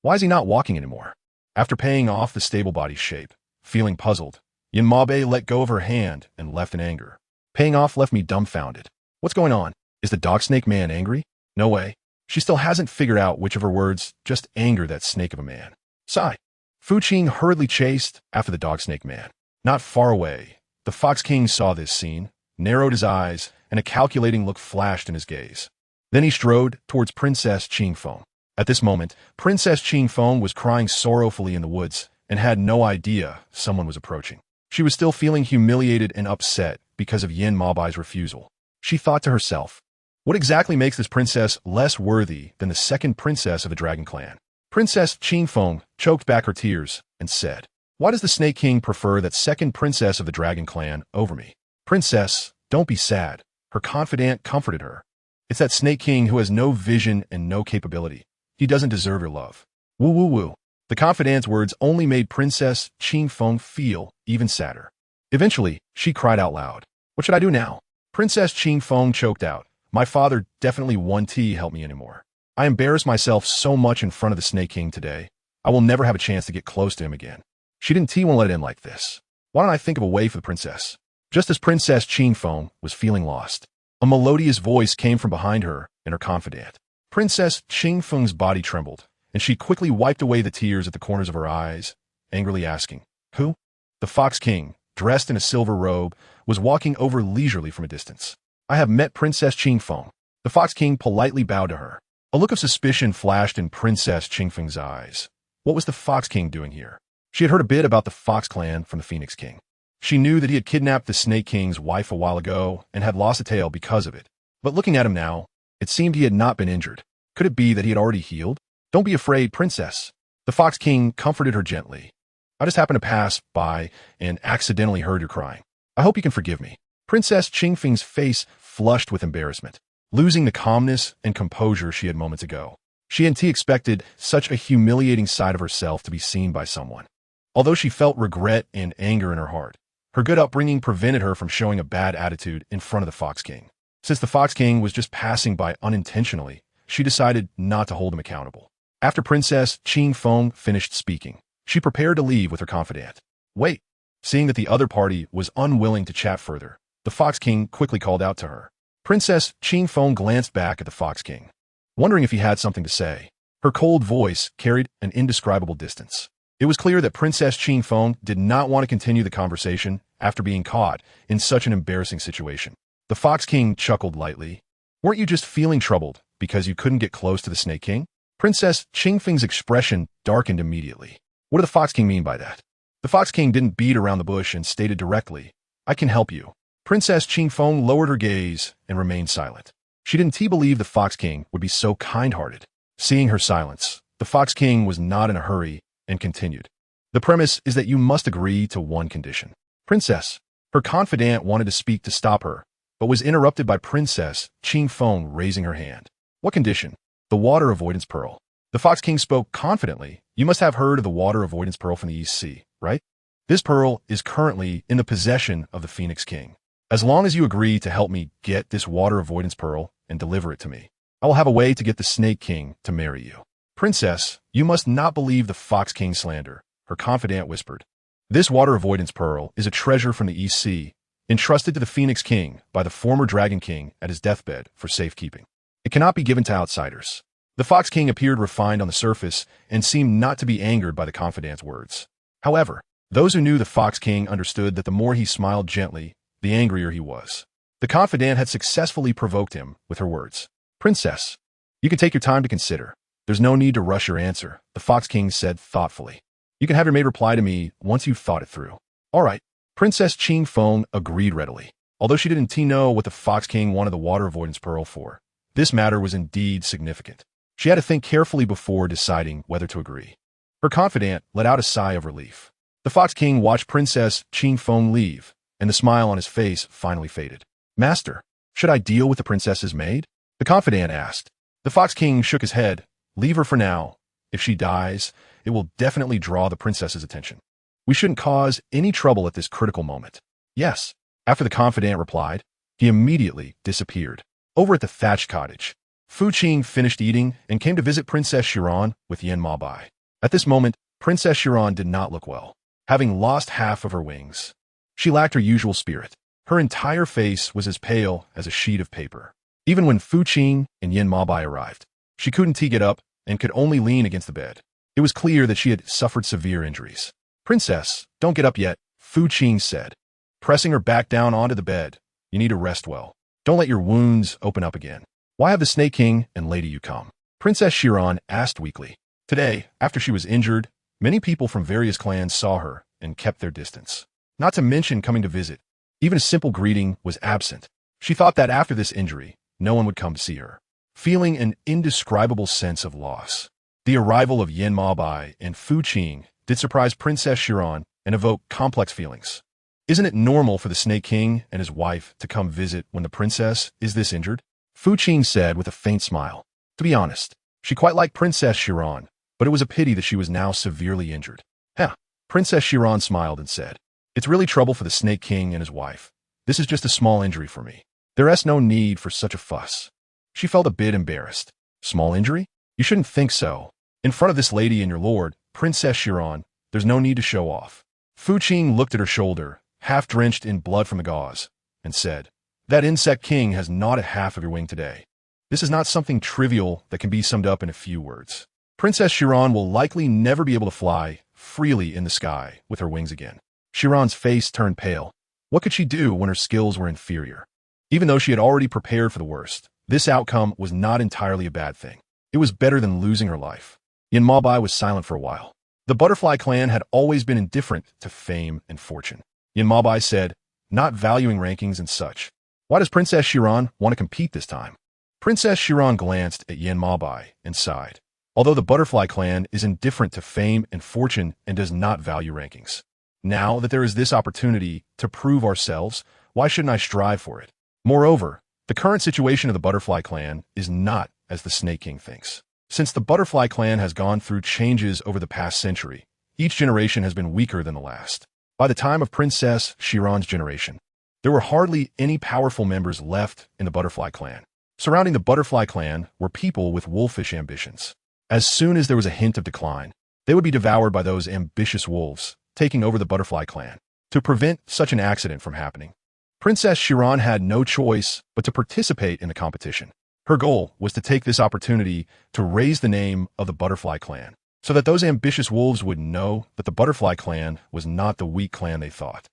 Why is he not walking anymore? After paying off the stable body's shape, feeling puzzled, Yin Bei let go of her hand and left in anger. Paying off left me dumbfounded. What's going on? Is the dog snake man angry? No way. She still hasn't figured out which of her words just anger that snake of a man. Sigh. Fu Qing hurriedly chased after the dog snake man. Not far away, the Fox King saw this scene, narrowed his eyes, and a calculating look flashed in his gaze. Then he strode towards Princess Qing. At this moment, Princess Qing was crying sorrowfully in the woods and had no idea someone was approaching. She was still feeling humiliated and upset because of Yin Bei's refusal. She thought to herself, what exactly makes this princess less worthy than the second princess of the Dragon Clan? Princess Qing choked back her tears and said, why does the Snake King prefer that second princess of the Dragon Clan over me? Princess, don't be sad. Her confidant comforted her. It's that Snake King who has no vision and no capability. He doesn't deserve your love. Woo. The confidant's words only made Princess Qing feel even sadder. Eventually, she cried out loud. What should I do now? Princess Qing choked out. My father definitely won't help me anymore. I embarrassed myself so much in front of the Snake King today. I will never have a chance to get close to him again. She didn't want to let it in like this. Why don't I think of a way for the princess? Just as Princess Qing was feeling lost, a melodious voice came from behind her and her confidant. Princess Qing's body trembled, and she quickly wiped away the tears at the corners of her eyes, angrily asking, who? The Fox King, dressed in a silver robe, was walking over leisurely from a distance. I have met Princess Qing. The Fox King politely bowed to her. A look of suspicion flashed in Princess Qing's eyes. What was the Fox King doing here? She had heard a bit about the Fox clan from the Phoenix King. She knew that he had kidnapped the Snake King's wife a while ago and had lost a tail because of it. But looking at him now, it seemed he had not been injured. Could it be that he had already healed? Don't be afraid, princess. The Fox King comforted her gently. I just happened to pass by and accidentally heard your crying. I hope you can forgive me. Princess Qing's face flushed with embarrassment, losing the calmness and composure she had moments ago. She hadn't expected such a humiliating side of herself to be seen by someone. Although she felt regret and anger in her heart, her good upbringing prevented her from showing a bad attitude in front of the Fox King. Since the Fox King was just passing by unintentionally, she decided not to hold him accountable. After Princess Qing finished speaking, she prepared to leave with her confidant. Wait. Seeing that the other party was unwilling to chat further, the Fox King quickly called out to her. Princess Qing glanced back at the Fox King, wondering if he had something to say. Her cold voice carried an indescribable distance. It was clear that Princess Qing did not want to continue the conversation after being caught in such an embarrassing situation. The Fox King chuckled lightly. Weren't you just feeling troubled because you couldn't get close to the Snake King? Princess Qing's expression darkened immediately. What did the Fox King mean by that? The Fox King didn't beat around the bush and stated directly, I can help you. Princess Qing lowered her gaze and remained silent. She didn't believe the Fox King would be so kind-hearted. Seeing her silence, the Fox King was not in a hurry and continued. The premise is that you must agree to one condition. Princess, her confidant wanted to speak to stop her, but was interrupted by Princess Qing raising her hand. What condition? The water avoidance pearl. The Fox King spoke confidently. You must have heard of the water avoidance pearl from the East Sea, right? This pearl is currently in the possession of the Phoenix King. As long as you agree to help me get this water avoidance pearl and deliver it to me, I will have a way to get the Snake King to marry you. Princess, you must not believe the Fox King slander, her confidant whispered. This water avoidance pearl is a treasure from the East Sea, entrusted to the Phoenix King by the former Dragon King at his deathbed for safekeeping. It cannot be given to outsiders. The Fox King appeared refined on the surface and seemed not to be angered by the confidant's words. However, those who knew the Fox King understood that the more he smiled gently, the angrier he was. The confidant had successfully provoked him with her words. Princess, you can take your time to consider. There's no need to rush your answer, the Fox King said thoughtfully. You can have your maid reply to me once you've thought it through. All right. Princess Qing Feng agreed readily. Although she didn't know what the Fox King wanted the water avoidance pearl for, this matter was indeed significant. She had to think carefully before deciding whether to agree. Her confidant let out a sigh of relief. The Fox King watched Princess Qing Feng leave, and the smile on his face finally faded. Master, should I deal with the princess's maid? The confidant asked. The Fox King shook his head. Leave her for now. If she dies, it will definitely draw the princess's attention. We shouldn't cause any trouble at this critical moment. Yes. After the confidant replied, he immediately disappeared. Over at the thatched cottage, Fu Qing finished eating and came to visit Princess Chiron with Yen Mabai. At this moment, Princess Chiron did not look well, having lost half of her wings. She lacked her usual spirit. Her entire face was as pale as a sheet of paper. Even when Fu Qing and Yen Mabai arrived, she couldn't get up and could only lean against the bed. It was clear that she had suffered severe injuries. Princess, don't get up yet, Fu Qing said, pressing her back down onto the bed. You need to rest well. Don't let your wounds open up again. Why have the Snake King and Lady you come? Princess Chiron asked weakly. Today, after she was injured, many people from various clans saw her and kept their distance. Not to mention coming to visit. Even a simple greeting was absent. She thought that after this injury, no one would come to see her. Feeling an indescribable sense of loss, the arrival of Yen Mabai and Fu Qing did surprise Princess Chiron and evoke complex feelings. Isn't it normal for the Snake King and his wife to come visit when the princess is this injured? Fu Qing said with a faint smile. To be honest, she quite liked Princess Chiron, but it was a pity that she was now severely injured. Princess Chiron smiled and said, It's really trouble for the Snake King and his wife. This is just a small injury for me. There is no need for such a fuss. She felt a bit embarrassed. Small injury? You shouldn't think so. In front of this lady and your lord, Princess Chiron, there's no need to show off. Fu Qing looked at her shoulder, half drenched in blood from the gauze, and said, That insect king has gnawed at half of your wing today. This is not something trivial that can be summed up in a few words. Princess Chiron will likely never be able to fly freely in the sky with her wings again. Chiron's face turned pale. What could she do when her skills were inferior? Even though she had already prepared for the worst, this outcome was not entirely a bad thing. It was better than losing her life. Yen Mabai was silent for a while. The Butterfly clan had always been indifferent to fame and fortune. Yen Mabai said, not valuing rankings and such. Why does Princess Chiron want to compete this time? Princess Chiron glanced at Yen Mabai and sighed. Although the Butterfly clan is indifferent to fame and fortune and does not value rankings. Now that there is this opportunity to prove ourselves, why shouldn't I strive for it? Moreover, the current situation of the Butterfly clan is not as the Snake King thinks. Since the Butterfly clan has gone through changes over the past century, each generation has been weaker than the last. By the time of Princess Chiron's generation, there were hardly any powerful members left in the Butterfly clan. Surrounding the Butterfly clan were people with wolfish ambitions. As soon as there was a hint of decline, they would be devoured by those ambitious wolves, taking over the Butterfly clan. To prevent such an accident from happening, Princess Chiron had no choice but to participate in the competition. Her goal was to take this opportunity to raise the name of the Butterfly clan, so that those ambitious wolves would know that the Butterfly clan was not the weak clan they thought.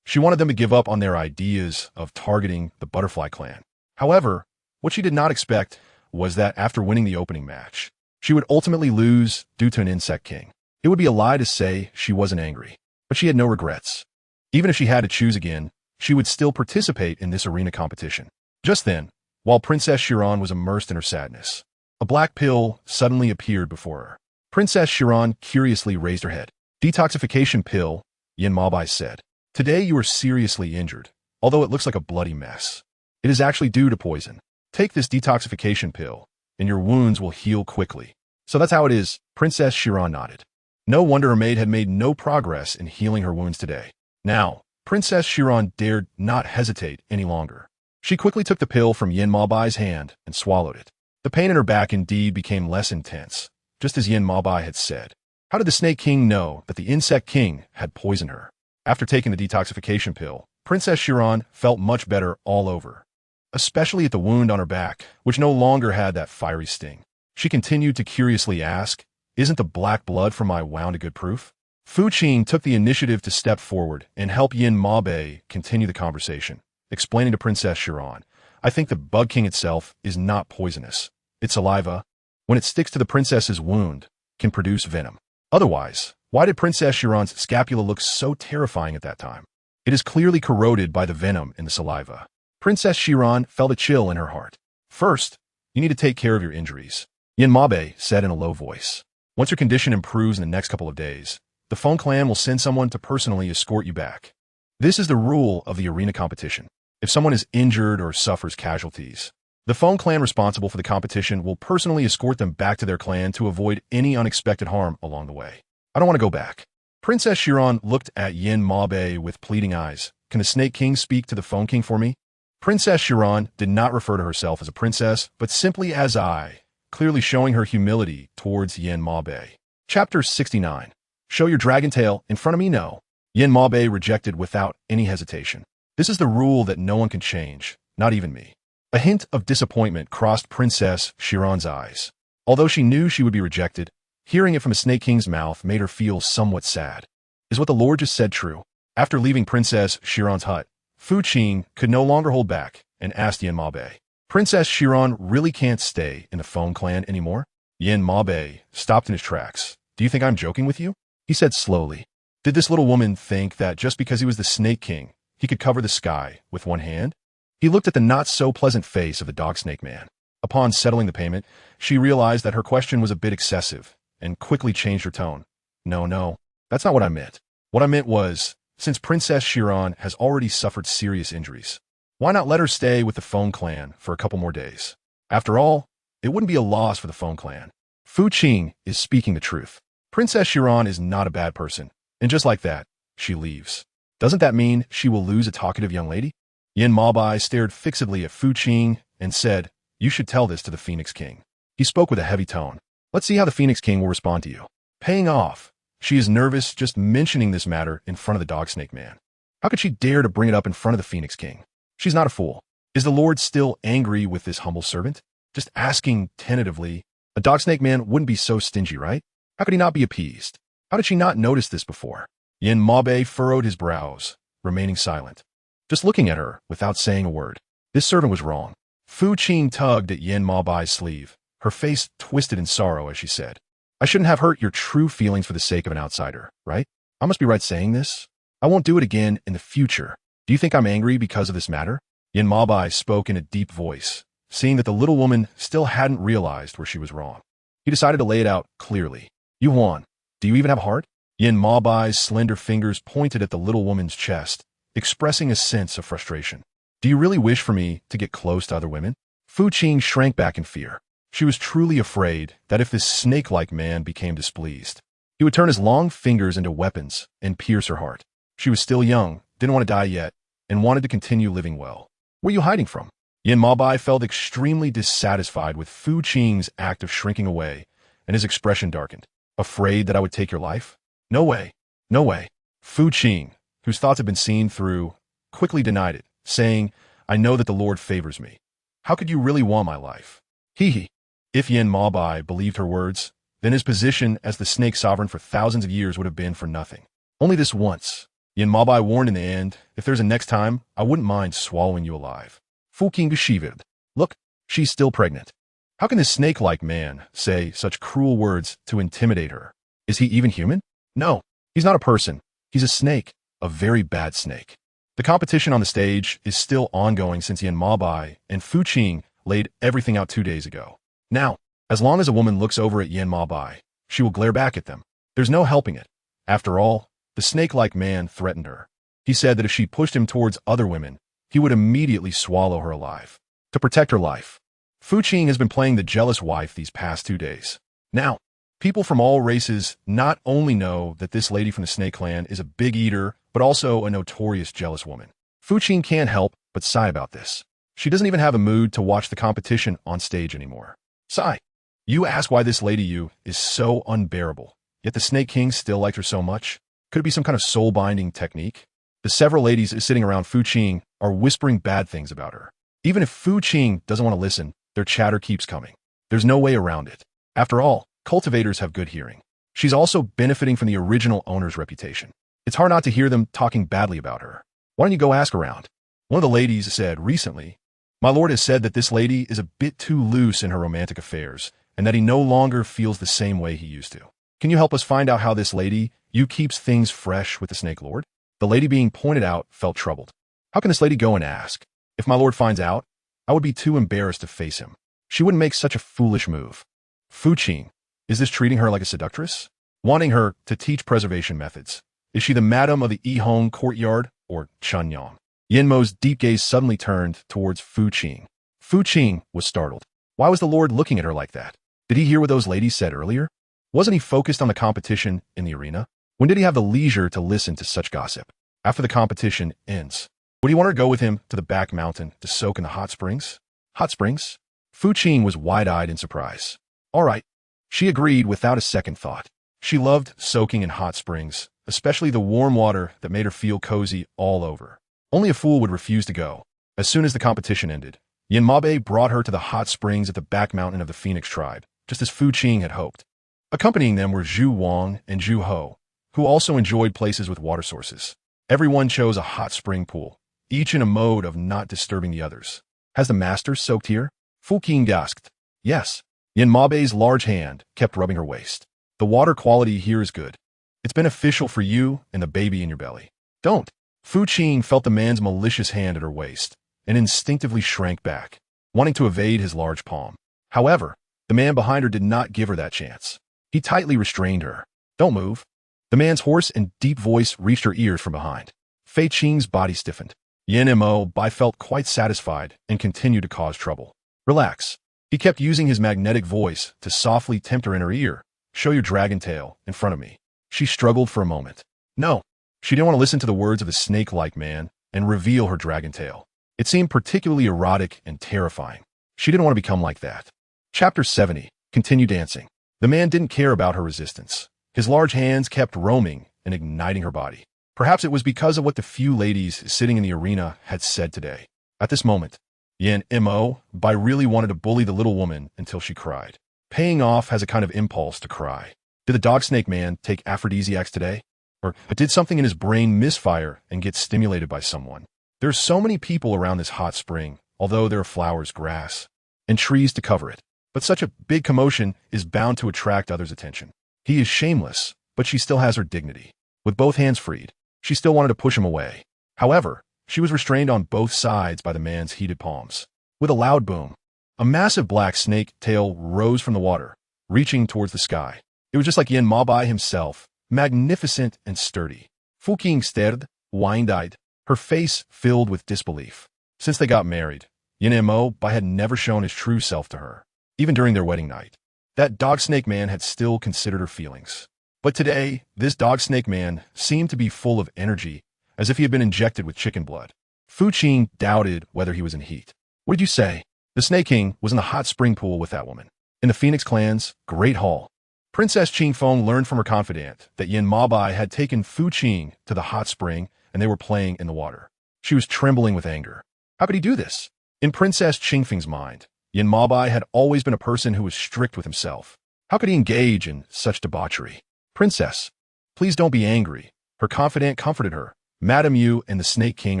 She wanted them to give up on their ideas of targeting the Butterfly clan. However, what she did not expect was that after winning the opening match, she would ultimately lose due to an insect king. It would be a lie to say she wasn't angry, but she had no regrets. Even if she had to choose again, she would still participate in this arena competition. Just then, while Princess Chiron was immersed in her sadness, a black pill suddenly appeared before her. Princess Chiron curiously raised her head. Detoxification pill, Yen Mabai said. Today you are seriously injured, although it looks like a bloody mess. It is actually due to poison. Take this detoxification pill, and your wounds will heal quickly. So that's how it is, Princess Chiron nodded. No wonder her maid had made no progress in healing her wounds today. Now, Princess Chiron dared not hesitate any longer. She quickly took the pill from Yin Maobai's hand and swallowed it. The pain in her back indeed became less intense, just as Yin Maobai had said. How did the Snake King know that the Insect King had poisoned her? After taking the detoxification pill, Princess Chiron felt much better all over, especially at the wound on her back, which no longer had that fiery sting. She continued to curiously ask, "Isn't the black blood from my wound a good proof?" Fu Qing took the initiative to step forward and help Yin Maobei continue the conversation, explaining to Princess Chiron, "I think the Bug King itself is not poisonous. Its saliva, when it sticks to the princess's wound, can produce venom. Otherwise, why did Princess Chiron's scapula look so terrifying at that time? It is clearly corroded by the venom in the saliva." Princess Chiron felt a chill in her heart. "First, you need to take care of your injuries," Yin Maobei said in a low voice. "Once your condition improves in the next couple of days, the Feng clan will send someone to personally escort you back. This is the rule of the arena competition. If someone is injured or suffers casualties, the Feng clan responsible for the competition will personally escort them back to their clan to avoid any unexpected harm along the way. I don't want to go back." Princess Chiron looked at Yin Maobei with pleading eyes. "Can the Snake King speak to the Feng King for me?" Princess Chiron did not refer to herself as a princess, but simply as I, clearly showing her humility towards Yin Maobei. Chapter 69. Show your dragon tail in front of me? No. Yin Maobei rejected without any hesitation. This is the rule that no one can change, not even me. A hint of disappointment crossed Princess Chiron's eyes. Although she knew she would be rejected, hearing it from a Snake King's mouth made her feel somewhat sad. Is what the Lord just said true? After leaving Princess Chiron's hut, Fu Qing could no longer hold back and asked Yin Maobei, "Princess Chiron really can't stay in the Feng clan anymore?" Yin Maobei stopped in his tracks. "Do you think I'm joking with you?" He said slowly. Did this little woman think that just because he was the Snake King, he could cover the sky with one hand? He looked at the not-so-pleasant face of the dog snake man. Upon settling the payment, she realized that her question was a bit excessive and quickly changed her tone. No, that's not what I meant. What I meant was, since Princess Chiron has already suffered serious injuries, why not let her stay with the Feng clan for a couple more days? After all, it wouldn't be a loss for the Feng clan. Fu Qing is speaking the truth. Princess Chiron is not a bad person, and just like that, she leaves. Doesn't that mean she will lose a talkative young lady? Yin Maobei stared fixedly at Fu Qing and said, "You should tell this to the Phoenix King." He spoke with a heavy tone. "Let's see how the Phoenix King will respond to you." Paying off. She is nervous just mentioning this matter in front of the dog snake man. How could she dare to bring it up in front of the Phoenix King? She's not a fool. Is the Lord still angry with this humble servant? Just asking tentatively. A dog snake man wouldn't be so stingy, right? How could he not be appeased? How did she not notice this before? Yin Maobei furrowed his brows, remaining silent, just looking at her without saying a word. This servant was wrong. Fu Qing tugged at Yin Maobai's sleeve, her face twisted in sorrow as she said, "I shouldn't have hurt your true feelings for the sake of an outsider, right? I must be right saying this. I won't do it again in the future. Do you think I'm angry because of this matter?" Yin Maobei spoke in a deep voice, seeing that the little woman still hadn't realized where she was wrong. He decided to lay it out clearly. "You won. Do you even have a heart?" Yin Maobai's slender fingers pointed at the little woman's chest, expressing a sense of frustration. "Do you really wish for me to get close to other women?" Fu Qing shrank back in fear. She was truly afraid that if this snake-like man became displeased, he would turn his long fingers into weapons and pierce her heart. She was still young, didn't want to die yet, and wanted to continue living well. "Where are you hiding from?" Yin Maobei felt extremely dissatisfied with Fu Qing's act of shrinking away, and his expression darkened. "Afraid that I would take your life? No way. No way." Fu Qing, whose thoughts had been seen through, quickly denied it, saying, "I know that the Lord favors me. How could you really want my life?" Hee. If Yin Maobei believed her words, then his position as the snake sovereign for thousands of years would have been for nothing. Only this once. Yin Maobei warned in the end, "If there's a next time, I wouldn't mind swallowing you alive." Fu Qing shivered. "Look, she's still pregnant. How can this snake-like man say such cruel words to intimidate her? Is he even human? No, he's not a person. He's a snake, a very bad snake." The competition on the stage is still ongoing since Yin Maobei and Fu Qing laid everything out 2 days ago. Now, as long as a woman looks over at Yin Maobei, she will glare back at them. There's no helping it. After all, the snake-like man threatened her. He said that if she pushed him towards other women, he would immediately swallow her alive. To protect her life, Fu Qing has been playing the jealous wife these past 2 days. Now, People from all races not only know that this lady from the snake clan is a big eater, but also a notorious jealous woman. Fu Qing can't help but sigh about this. She doesn't even have a mood to watch the competition on stage anymore. Sigh. You ask why this Lady Yu is so unbearable, yet the Snake King still liked her so much? Could it be some kind of soul-binding technique? The several ladies sitting around Fu Qing are whispering bad things about her. Even if Fu Qing doesn't want to listen, their chatter keeps coming. There's no way around it. After all, cultivators have good hearing. She's also benefiting from the original owner's reputation. It's hard not to hear them talking badly about her. Why don't you go ask around? One of the ladies said recently, "My lord has said that this lady is a bit too loose in her romantic affairs, and that he no longer feels the same way he used to. Can you help us find out how this Lady Yu keeps things fresh with the Snake Lord?" The lady being pointed out felt troubled. How can this lady go and ask? If my lord finds out, I would be too embarrassed to face him. She wouldn't make such a foolish move. Fu Qing, is this treating her like a seductress? Wanting her to teach preservation methods? Is she the madam of the Yihong courtyard or Chunyang? Yin Mo's deep gaze suddenly turned towards Fu Qing. Fu Qing was startled. Why was the lord looking at her like that? Did he hear what those ladies said earlier? Wasn't he focused on the competition in the arena? When did he have the leisure to listen to such gossip? After the competition ends, would he want her to go with him to the back mountain to soak in the hot springs? Hot springs? Fu Qing was wide-eyed in surprise. All right. She agreed without a second thought. She loved soaking in hot springs, especially the warm water that made her feel cozy all over. Only a fool would refuse to go. As soon as the competition ended, Yin Mabe brought her to the hot springs at the back mountain of the Phoenix tribe, just as Fu Qing had hoped. Accompanying them were Zhu Wang and Zhu Ho, who also enjoyed places with water sources. Everyone chose a hot spring pool, each in a mode of not disturbing the others. Has the master soaked here? Fu Qing asked. Yes. Yin Mabe's large hand kept rubbing her waist. The water quality here is good. It's beneficial for you and the baby in your belly. Don't. Fu Qing felt the man's malicious hand at her waist and instinctively shrank back, wanting to evade his large palm. However, the man behind her did not give her that chance. He tightly restrained her. Don't move. The man's hoarse and deep voice reached her ears from behind. Fei Qing's body stiffened. Yin Mo Bai felt quite satisfied and continued to cause trouble. Relax. He kept using his magnetic voice to softly tempt her in her ear. Show your dragon tail in front of me. She struggled for a moment. No. She didn't want to listen to the words of the snake-like man and reveal her dragon tail. It seemed particularly erotic and terrifying. She didn't want to become like that. Chapter 70. Continue dancing. The man didn't care about her resistance. His large hands kept roaming and igniting her body. Perhaps it was because of what the few ladies sitting in the arena had said today. At this moment, Yin Mo Bai really wanted to bully the little woman until she cried. Paying off has a kind of impulse to cry. Did the dog snake man take aphrodisiacs today? Or did something in his brain misfire and get stimulated by someone? There are so many people around this hot spring, although there are flowers, grass, and trees to cover it. But such a big commotion is bound to attract others' attention. He is shameless, but she still has her dignity. With both hands freed, she still wanted to push him away. However, she was restrained on both sides by the man's heated palms. With a loud boom, a massive black snake tail rose from the water, reaching towards the sky. It was just like Yin Mabai himself, magnificent and sturdy. Fu Qing stared, wide-eyed, her face filled with disbelief. Since they got married, Yin Mo Bai had never shown his true self to her, even during their wedding night. That dog snake man had still considered her feelings. But today, this dog snake man seemed to be full of energy, as if he had been injected with chicken blood. Fu Qing doubted whether he was in heat. What did you say? The Snake King was in the hot spring pool with that woman. In the Phoenix clan's great hall, Princess Qing Feng learned from her confidant that Yin Mabai had taken Fu Qing to the hot spring and they were playing in the water. She was trembling with anger. How could he do this? In Princess Qing Feng's mind, Yin Mabai had always been a person who was strict with himself. How could he engage in such debauchery? Princess, please don't be angry. Her confidant comforted her. Madame Yu and the Snake King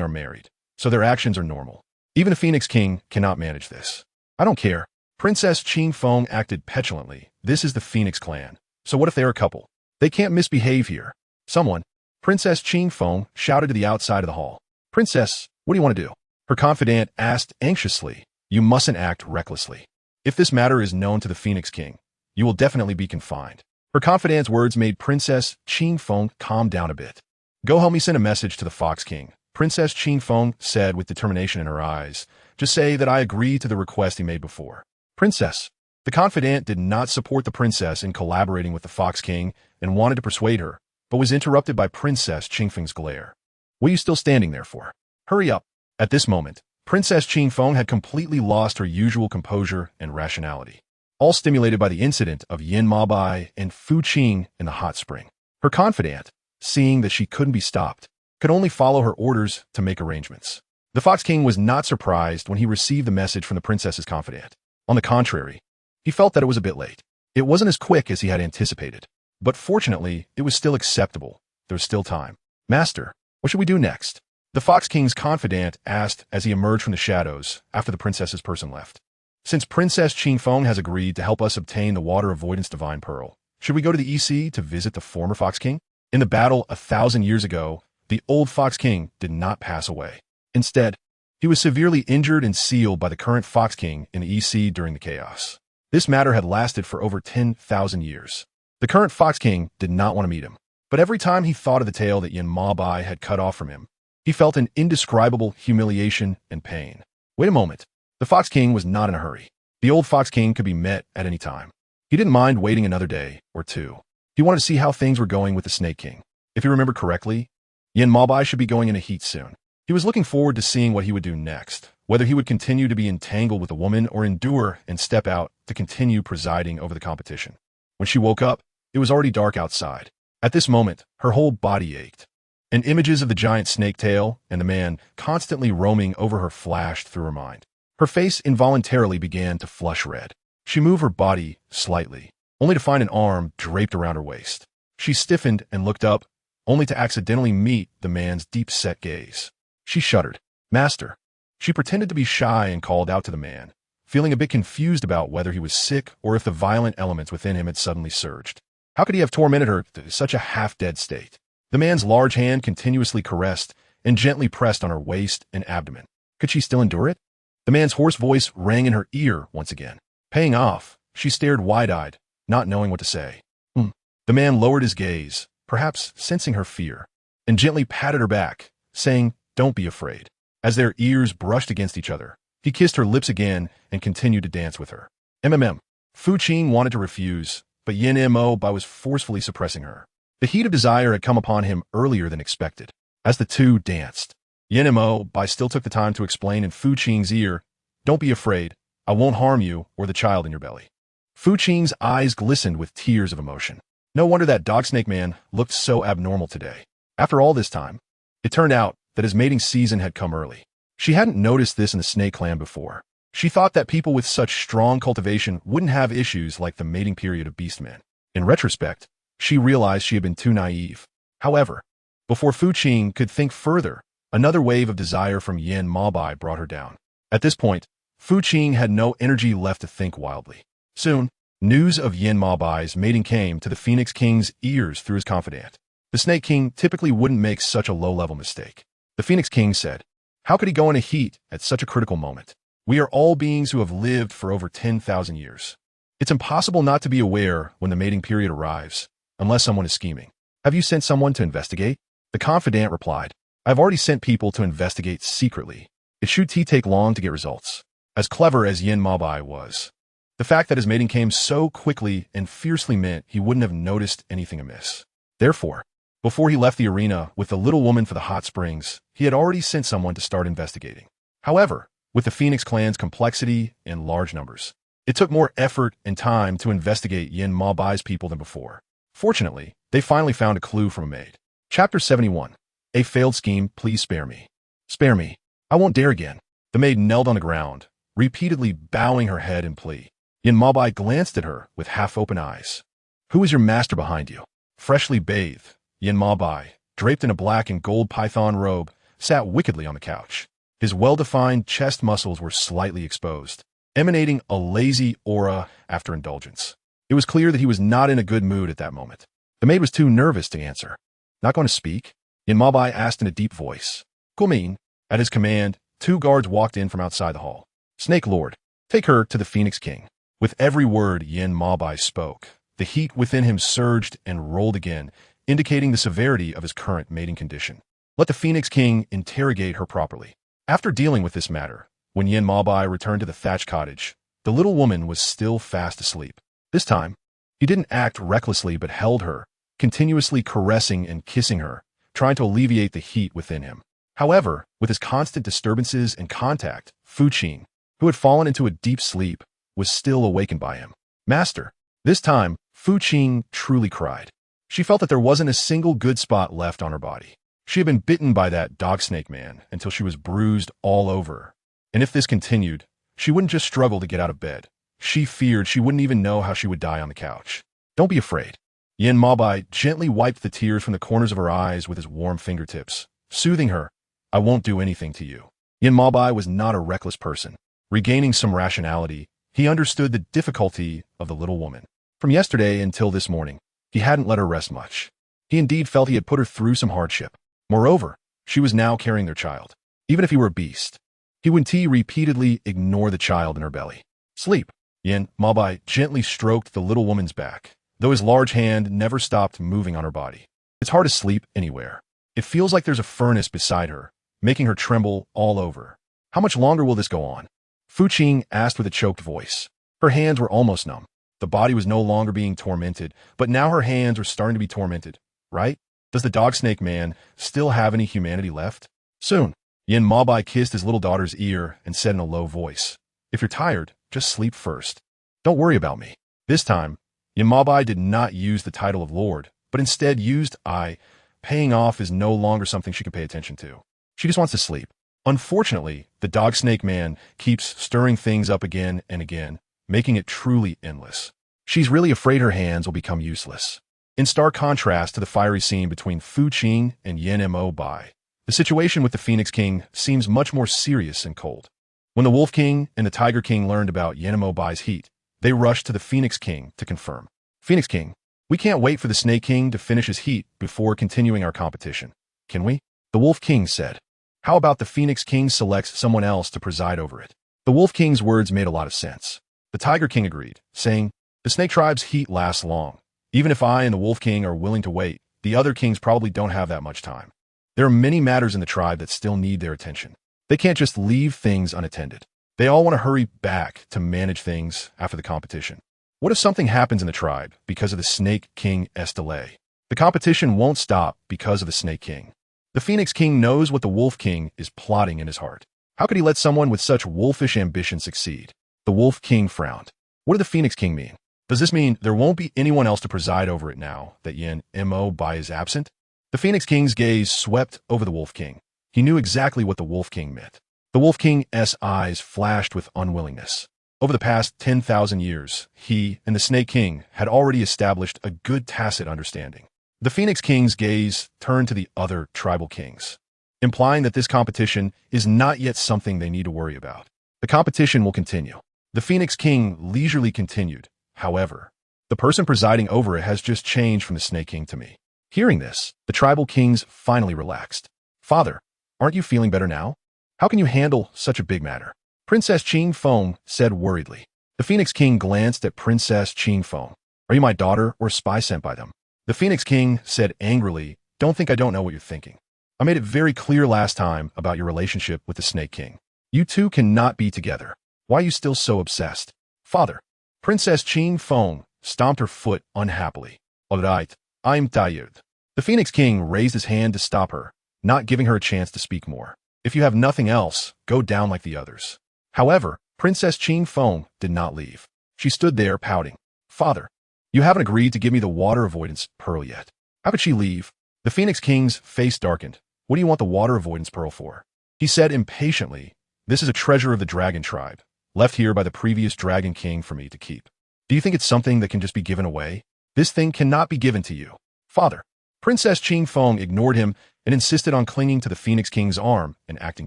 are married, so their actions are normal. Even a Phoenix King cannot manage this. I don't care. Princess Qing Feng acted petulantly. This is the Phoenix clan. So what if they're a couple? They can't misbehave here. Someone. Princess Qing Feng shouted to the outside of the hall. Princess, what do you want to do? Her confidant asked anxiously. You mustn't act recklessly. If this matter is known to the Phoenix King, you will definitely be confined. Her confidant's words made Princess Qing Feng calm down a bit. Go help me send a message to the Fox King, Princess Qing Feng said with determination in her eyes. Just say that I agree to the request he made before. Princess, The confidant did not support the princess in collaborating with the Fox King and wanted to persuade her, but was interrupted by Princess Qingfeng's glare. "What are you still standing there for? Hurry up." At this moment, Princess Qingfeng had completely lost her usual composure and rationality, all stimulated by the incident of Yin Mabai and Fu Qing in the hot spring. Her confidant, seeing that she couldn't be stopped, could only follow her orders to make arrangements. The Fox King was not surprised when he received the message from the princess's confidant. On the contrary, he felt that it was a bit late. It wasn't as quick as he had anticipated, but fortunately, it was still acceptable. There was still time. "Master, what should we do next?" The Fox King's confidant asked as he emerged from the shadows after the princess's person left. "Since Princess Qingfeng has agreed to help us obtain the Water Avoidance Divine Pearl, should we go to the EC to visit the former Fox King? In the battle 1,000 years ago, the old Fox King did not pass away. Instead, he was severely injured and sealed by the current Fox King in the EC during the chaos. This matter had lasted for over 10,000 years. The current Fox King did not want to meet him, but every time he thought of the tail that Yin Mabai had cut off from him, he felt an indescribable humiliation and pain. Wait a moment. The Fox King was not in a hurry. The old Fox King could be met at any time. He didn't mind waiting another day or two. He wanted to see how things were going with the Snake King. If he remembered correctly, Yin Mabai should be going in a heat soon. He was looking forward to seeing what he would do next, whether he would continue to be entangled with a woman or endure and step out to continue presiding over the competition. When she woke up, it was already dark outside. At this moment, her whole body ached, and images of the giant snake tail and the man constantly roaming over her flashed through her mind. Her face involuntarily began to flush red. She moved her body slightly, only to find an arm draped around her waist. She stiffened and looked up, only to accidentally meet the man's deep-set gaze. She shuddered. "Master." She pretended to be shy and called out to the man, feeling a bit confused about whether he was sick or if the violent elements within him had suddenly surged. How could he have tormented her to such a half-dead state? The man's large hand continuously caressed and gently pressed on her waist and abdomen. Could she still endure it? The man's hoarse voice rang in her ear once again. Paying off, she stared wide-eyed, not knowing what to say. The man lowered his gaze, perhaps sensing her fear, and gently patted her back, saying, "Don't be afraid." As their ears brushed against each other, he kissed her lips again and continued to dance with her. Fu Qing wanted to refuse, but Yin Mo Bai was forcefully suppressing her. The heat of desire had come upon him earlier than expected. As the two danced, Yin Mo Bai still took the time to explain in Fu Qing's ear, "Don't be afraid. I won't harm you or the child in your belly." Fu Qing's eyes glistened with tears of emotion. No wonder that dog snake man looked so abnormal today. After all this time, it turned out that his mating season had come early. She hadn't noticed this in the snake clan before. She thought that people with such strong cultivation wouldn't have issues like the mating period of beastmen. In retrospect, she realized she had been too naive. However, before Fu Qing could think further, another wave of desire from Yin Mabai brought her down. At this point, Fu Qing had no energy left to think wildly. Soon, news of Yin Mabai's mating came to the Phoenix King's ears through his confidant. The Snake King typically wouldn't make such a low-level mistake. The Phoenix King said, "How could he go into heat at such a critical moment? We are all beings who have lived for over 10,000 years. It's impossible not to be aware when the mating period arrives, unless someone is scheming. Have you sent someone to investigate?" The confidant replied, "I've already sent people to investigate secretly. It should take long to get results." As clever as Yin Mabai was, the fact that his mating came so quickly and fiercely meant he wouldn't have noticed anything amiss. Therefore, before he left the arena with the little woman for the hot springs, he had already sent someone to start investigating. However, with the Phoenix clan's complexity and large numbers, it took more effort and time to investigate Yin Mabai's people than before. Fortunately, they finally found a clue from a maid. Chapter 71. A failed scheme, please spare me. Spare me. I won't dare again. The maid knelt on the ground, repeatedly bowing her head in plea. Yin Mabai glanced at her with half-open eyes. "Who is your master behind you?" Freshly bathed, Yin Mabai, draped in a black and gold python robe, sat wickedly on the couch. His well-defined chest muscles were slightly exposed, emanating a lazy aura after indulgence. It was clear that he was not in a good mood at that moment. The maid was too nervous to answer. "Not going to speak?" Yin Mabai asked in a deep voice. "Gumin." At his command, 2 guards walked in from outside the hall. "Snake Lord, take her to the Phoenix King." With every word Yin Mabai spoke, the heat within him surged and rolled again, indicating the severity of his current mating condition. Let the Phoenix King interrogate her properly. After dealing with this matter, when Yin Mabai returned to the thatched cottage, The little woman was still fast asleep. This time, he didn't act recklessly but held her, continuously caressing and kissing her, trying to alleviate the heat within him. However, with his constant disturbances and contact, Qing, who had fallen into a deep sleep, was still awakened by him. Master. This time, Qing truly cried. She felt that there wasn't a single good spot left on her body. She had been bitten by that dog snake man until she was bruised all over. And if this continued, she wouldn't just struggle to get out of bed. She feared she wouldn't even know how she would die on the couch. Don't be afraid. Yin Maobai gently wiped the tears from the corners of her eyes with his warm fingertips, soothing her. I won't do anything to you. Yin Maobai was not a reckless person. Regaining some rationality, he understood the difficulty of the little woman. From yesterday until this morning, he hadn't let her rest much. He indeed felt he had put her through some hardship. Moreover, she was now carrying their child. Even if he were a beast, he would repeatedly ignore the child in her belly. Sleep. Yin Maobai gently stroked the little woman's back, though his large hand never stopped moving on her body. It's hard to sleep anywhere. It feels like there's a furnace beside her, making her tremble all over. How much longer will this go on? Qing asked with a choked voice. Her hands were almost numb. The body was no longer being tormented, but now her hands were starting to be tormented, right? Does the dog snake man still have any humanity left? Soon. Yin Maobai kissed his little daughter's ear and said in a low voice, if you're tired, just sleep first. Don't worry about me. This time, Yin Maobai did not use the title of Lord, but instead used I. Paying off is no longer something she can pay attention to. She just wants to sleep. Unfortunately, the dog snake man keeps stirring things up again and again, making it truly endless. She's really afraid her hands will become useless. In stark contrast to the fiery scene between Qing and Yin Maobai, the situation with the Phoenix King seems much more serious and cold. When the Wolf King and the Tiger King learned about Yin Maobai's heat, they rushed to the Phoenix King to confirm. Phoenix King, we can't wait for the Snake King to finish his heat before continuing our competition. Can we? The Wolf King said. How about the Phoenix King selects someone else to preside over it? The Wolf King's words made a lot of sense. The Tiger King agreed, saying, the Snake Tribe's heat lasts long. Even if I and the Wolf King are willing to wait, the other kings probably don't have that much time. There are many matters in the tribe that still need their attention. They can't just leave things unattended. They all want to hurry back to manage things after the competition. What if something happens in the tribe because of the Snake King's delay? The competition won't stop because of the Snake King. The Phoenix King knows what the Wolf King is plotting in his heart. How could he let someone with such wolfish ambition succeed? The Wolf King frowned. What did the Phoenix King mean? Does this mean there won't be anyone else to preside over it now that Yin Maobai is absent? The Phoenix King's gaze swept over the Wolf King. He knew exactly what the Wolf King meant. The Wolf King's eyes flashed with unwillingness. Over the past 10,000 years, he and the Snake King had already established a good tacit understanding. The Phoenix King's gaze turned to the other tribal kings, implying that this competition is not yet something they need to worry about. The competition will continue. The Phoenix King leisurely continued. However, the person presiding over it has just changed from the Snake King to me. Hearing this, the tribal kings finally relaxed. Father, aren't you feeling better now? How can you handle such a big matter? Princess Qing Feng said worriedly. The Phoenix King glanced at Princess Qing Feng. Are you my daughter or a spy sent by them? The Phoenix King said angrily, don't think I don't know what you're thinking. I made it very clear last time about your relationship with the Snake King. You two cannot be together. Why are you still so obsessed? Father. Princess Qing Feng stomped her foot unhappily. All right, I'm tired. The Phoenix King raised his hand to stop her, not giving her a chance to speak more. If you have nothing else, go down like the others. However, Princess Qing Feng did not leave. She stood there pouting. Father. You haven't agreed to give me the water avoidance pearl yet. How could she leave? The Phoenix King's face darkened. What do you want the water avoidance pearl for? He said impatiently, this is a treasure of the dragon tribe, left here by the previous dragon king for me to keep. Do you think it's something that can just be given away? This thing cannot be given to you. Father. Princess Qing Feng ignored him and insisted on clinging to the Phoenix King's arm and acting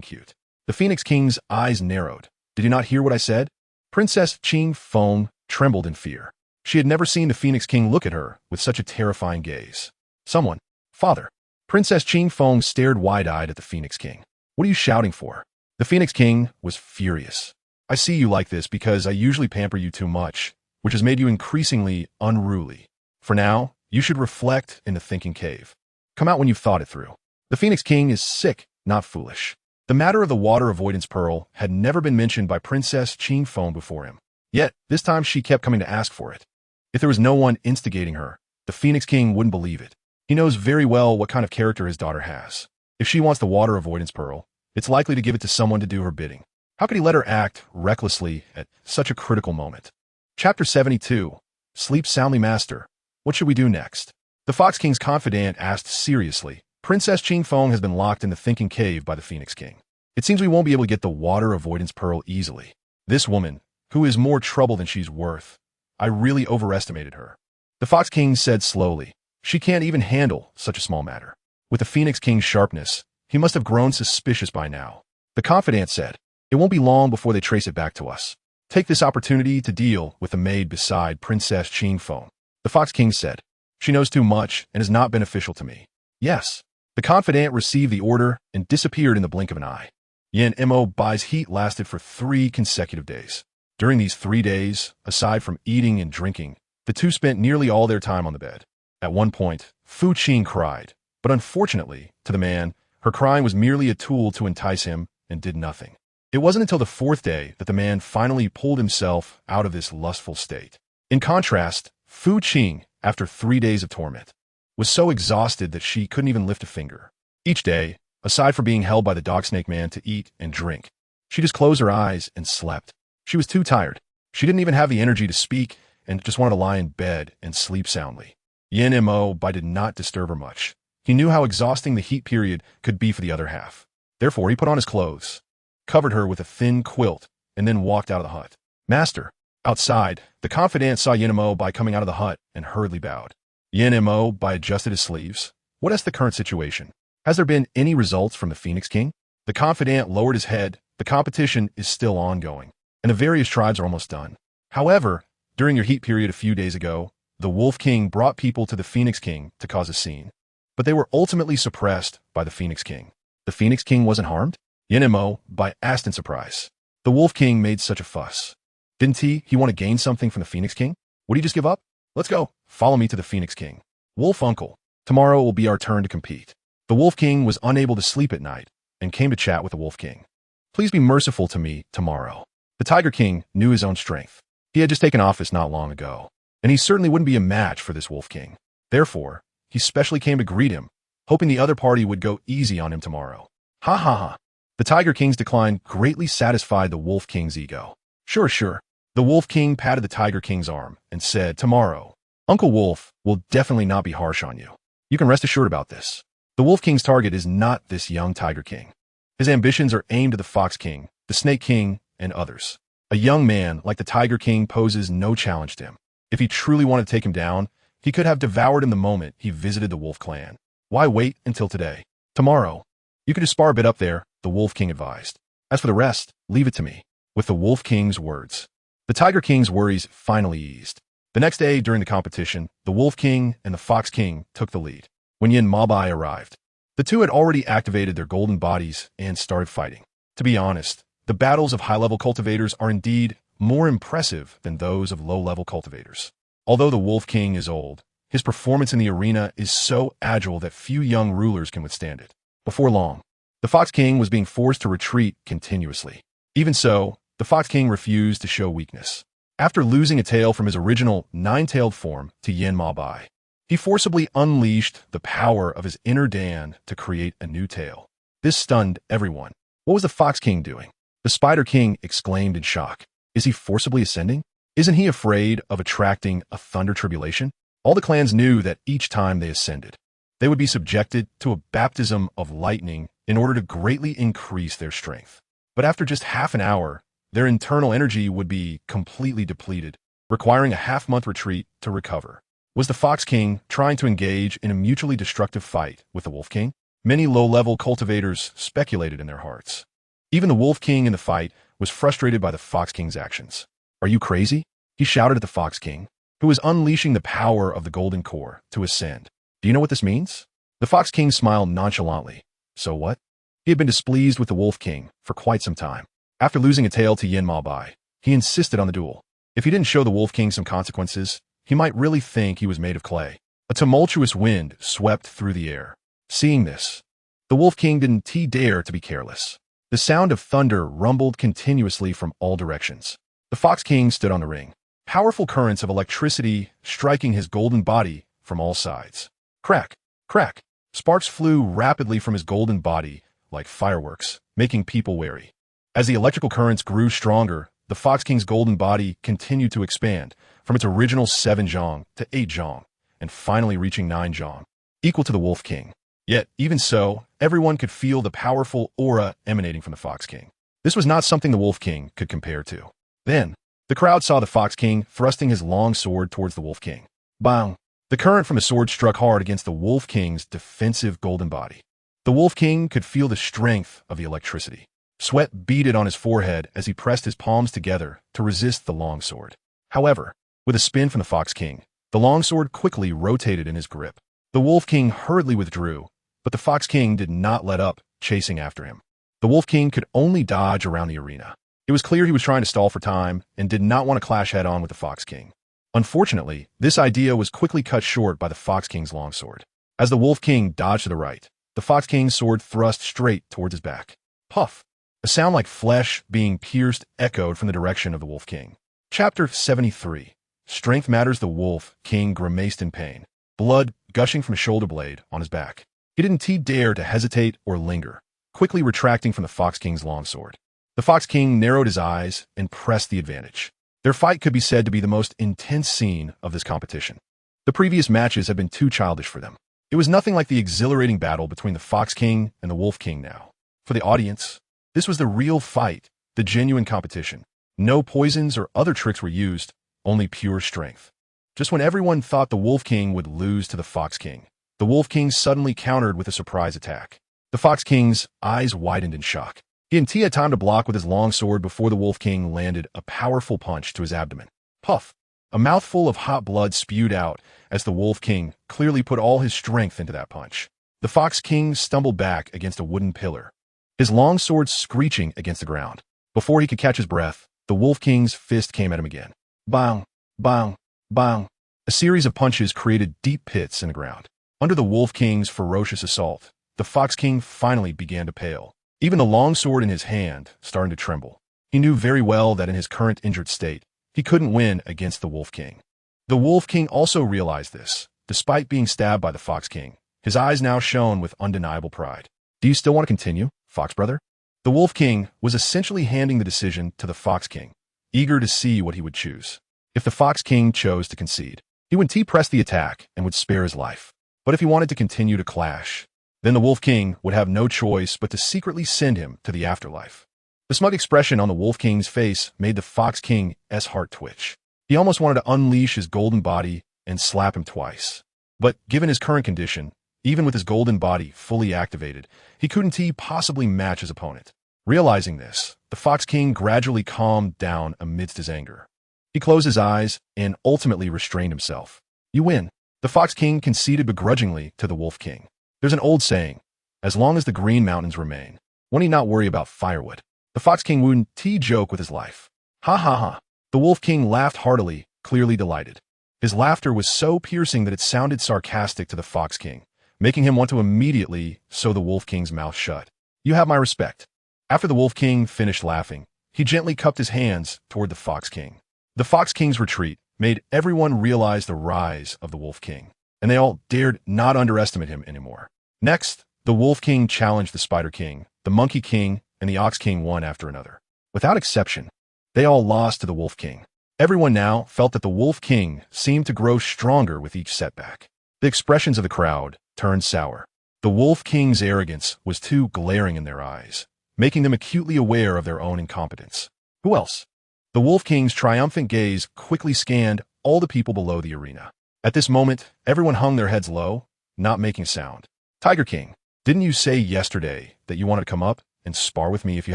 cute. The Phoenix King's eyes narrowed. Did you not hear what I said? Princess Qing Feng trembled in fear. She had never seen the Phoenix King look at her with such a terrifying gaze. Someone. Father. Princess Qing Feng stared wide-eyed at the Phoenix King. What are you shouting for? The Phoenix King was furious. I see you like this because I usually pamper you too much, which has made you increasingly unruly. For now, you should reflect in the thinking cave. Come out when you've thought it through. The Phoenix King is sick, not foolish. The matter of the water avoidance pearl had never been mentioned by Princess Qing Feng before him. Yet, this time she kept coming to ask for it. If there was no one instigating her, the Phoenix King wouldn't believe it. He knows very well what kind of character his daughter has. If she wants the water avoidance pearl, it's likely to give it to someone to do her bidding. How could he let her act recklessly at such a critical moment? Chapter 72. Sleep soundly, Master. What should we do next? The Fox King's confidant asked seriously. Princess Qing has been locked in the thinking cave by the Phoenix King. It seems we won't be able to get the water avoidance pearl easily. This woman, who is more trouble than she's worth, I really overestimated her. The Fox King said slowly. She can't even handle such a small matter. With the Phoenix King's sharpness, he must have grown suspicious by now. The confidant said, it won't be long before they trace it back to us. Take this opportunity to deal with the maid beside Princess Qing. The Fox King said, she knows too much and is not beneficial to me. Yes. The confidant received the order and disappeared in the blink of an eye. GiantWolf's heat lasted for 3 consecutive days. During these 3 days, aside from eating and drinking, the two spent nearly all their time on the bed. At one point, Fu Qing cried, but unfortunately, to the man, her crying was merely a tool to entice him and did nothing. It wasn't until the 4th day that the man finally pulled himself out of this lustful state. In contrast, Fu Qing, after 3 days of torment, was so exhausted that she couldn't even lift a finger. Each day, aside from being held by the dog snake man to eat and drink, she just closed her eyes and slept. She was too tired. She didn't even have the energy to speak and just wanted to lie in bed and sleep soundly. GiantWolf did not disturb her much. He knew how exhausting the heat period could be for the other half. Therefore, he put on his clothes, covered her with a thin quilt, and then walked out of the hut. Master. Outside, the confidant saw GiantWolf coming out of the hut and hurriedly bowed. GiantWolf adjusted his sleeves. What is the current situation? Has there been any results from the Phoenix King? The confidant lowered his head. The competition is still ongoing, and the various tribes are almost done. However, during your heat period a few days ago, the Wolf King brought people to the Phoenix King to cause a scene, but they were ultimately suppressed by the Phoenix King. The Phoenix King wasn't harmed? GiantWolf asked in surprise. The Wolf King made such a fuss. Didn't he want to gain something from the Phoenix King? Would he just give up? Let's go. Follow me to the Phoenix King. Wolf Uncle, tomorrow will be our turn to compete. The Wolf King was unable to sleep at night and came to chat with the Wolf King. Please be merciful to me tomorrow. The Tiger King knew his own strength. He had just taken office not long ago, and he certainly wouldn't be a match for this Wolf King. Therefore, he specially came to greet him, hoping the other party would go easy on him tomorrow. Ha ha ha. The Tiger King's decline greatly satisfied the Wolf King's ego. Sure. The Wolf King patted the Tiger King's arm and said, tomorrow, Uncle Wolf will definitely not be harsh on you. You can rest assured about this. The Wolf King's target is not this young Tiger King. His ambitions are aimed at the Fox King, the Snake King, and others. A young man like the Tiger King poses no challenge to him. If he truly wanted to take him down, he could have devoured him the moment he visited the Wolf Clan. Why wait until today? Tomorrow. You could just spar a bit up there, the Wolf King advised. As for the rest, leave it to me. With the Wolf King's words, the Tiger King's worries finally eased. The next day during the competition, the Wolf King and the Fox King took the lead. When GiantWolf arrived, the two had already activated their golden bodies and started fighting. To be honest, the battles of high-level cultivators are indeed more impressive than those of low-level cultivators. Although the Wolf King is old, his performance in the arena is so agile that few young rulers can withstand it. Before long, the Fox King was being forced to retreat continuously. Even so, the Fox King refused to show weakness. After losing a tail from his original 9-tailed form to GiantWolf, he forcibly unleashed the power of his inner Dan to create a new tail. This stunned everyone. What was the Fox King doing? The Spider King exclaimed in shock. Is he forcibly ascending? Isn't he afraid of attracting a thunder tribulation? All the clans knew that each time they ascended, they would be subjected to a baptism of lightning in order to greatly increase their strength. But after just half an hour, their internal energy would be completely depleted, requiring a half-month retreat to recover. Was the Fox King trying to engage in a mutually destructive fight with the Wolf King? Many low-level cultivators speculated in their hearts. Even the Wolf King in the fight was frustrated by the Fox King's actions. Are you crazy? He shouted at the Fox King, who was unleashing the power of the Golden Core to ascend. Do you know what this means? The Fox King smiled nonchalantly. So what? He had been displeased with the Wolf King for quite some time. After losing a tail to GiantWolf, he insisted on the duel. If he didn't show the Wolf King some consequences, he might really think he was made of clay. A tumultuous wind swept through the air. Seeing this, the Wolf King didn't dare to be careless. The sound of thunder rumbled continuously from all directions. The Fox King stood on the ring, powerful currents of electricity striking his golden body from all sides. Crack, crack. Sparks flew rapidly from his golden body like fireworks, making people wary. As the electrical currents grew stronger, the Fox King's golden body continued to expand from its original 7 zhong to 8 zhong, and finally reaching 9 zhong, equal to the Wolf King. Yet, even so, everyone could feel the powerful aura emanating from the Fox King. This was not something the Wolf King could compare to. Then, the crowd saw the Fox King thrusting his long sword towards the Wolf King. Bang! The current from the sword struck hard against the Wolf King's defensive golden body. The Wolf King could feel the strength of the electricity. Sweat beaded on his forehead as he pressed his palms together to resist the long sword. However, with a spin from the Fox King, the long sword quickly rotated in his grip. The Wolf King hurriedly withdrew, but the Fox King did not let up, chasing after him. The Wolf King could only dodge around the arena. It was clear he was trying to stall for time and did not want to clash head-on with the Fox King. Unfortunately, this idea was quickly cut short by the Fox King's longsword. As the Wolf King dodged to the right, the Fox King's sword thrust straight towards his back. Puff! A sound like flesh being pierced echoed from the direction of the Wolf King. Chapter 73. Strength Matters. The Wolf King grimaced in pain, blood gushing from his shoulder blade on his back. He didn't dare to hesitate or linger, quickly retracting from the Fox King's longsword. The Fox King narrowed his eyes and pressed the advantage. Their fight could be said to be the most intense scene of this competition. The previous matches had been too childish for them. It was nothing like the exhilarating battle between the Fox King and the Wolf King now. For the audience, this was the real fight, the genuine competition. No poisons or other tricks were used, only pure strength. Just when everyone thought the Wolf King would lose to the Fox King, the Wolf King suddenly countered with a surprise attack. The Fox King's eyes widened in shock. He had time to block with his long sword before the Wolf King landed a powerful punch to his abdomen. Puff! A mouthful of hot blood spewed out as the Wolf King clearly put all his strength into that punch. The Fox King stumbled back against a wooden pillar, his long sword screeching against the ground. Before he could catch his breath, the Wolf King's fist came at him again. Bang! Bang! Bang! A series of punches created deep pits in the ground. Under the Wolf King's ferocious assault, the Fox King finally began to pale. Even the long sword in his hand started to tremble. He knew very well that in his current injured state, he couldn't win against the Wolf King. The Wolf King also realized this. Despite being stabbed by the Fox King, his eyes now shone with undeniable pride. Do you still want to continue, Fox brother? The Wolf King was essentially handing the decision to the Fox King, eager to see what he would choose. If the Fox King chose to concede, he would press the attack and would spare his life. But if he wanted to continue to clash, then the Wolf King would have no choice but to secretly send him to the afterlife. The smug expression on the Wolf King's face made the Fox King's heart twitch. He almost wanted to unleash his golden body and slap him twice. But given his current condition, even with his golden body fully activated, he couldn't possibly match his opponent. Realizing this, the Fox King gradually calmed down amidst his anger. He closed his eyes and ultimately restrained himself. You win. The Fox King conceded begrudgingly to the Wolf King. There's an old saying, as long as the Green Mountains remain, one need not worry about firewood. The Fox King wouldn't joke with his life. Ha ha ha. The Wolf King laughed heartily, clearly delighted. His laughter was so piercing that it sounded sarcastic to the Fox King, making him want to immediately sew the Wolf King's mouth shut. You have my respect. After the Wolf King finished laughing, he gently cupped his hands toward the Fox King. The Fox King's retreat made everyone realize the rise of the Wolf King, and they all dared not underestimate him anymore. Next, the Wolf King challenged the Spider King, the Monkey King, and the Ox King one after another. Without exception, they all lost to the Wolf King. Everyone now felt that the Wolf King seemed to grow stronger with each setback. The expressions of the crowd turned sour. The Wolf King's arrogance was too glaring in their eyes, making them acutely aware of their own incompetence. Who else? The Wolf King's triumphant gaze quickly scanned all the people below the arena. At this moment, everyone hung their heads low, not making a sound. Tiger King, didn't you say yesterday that you wanted to come up and spar with me if you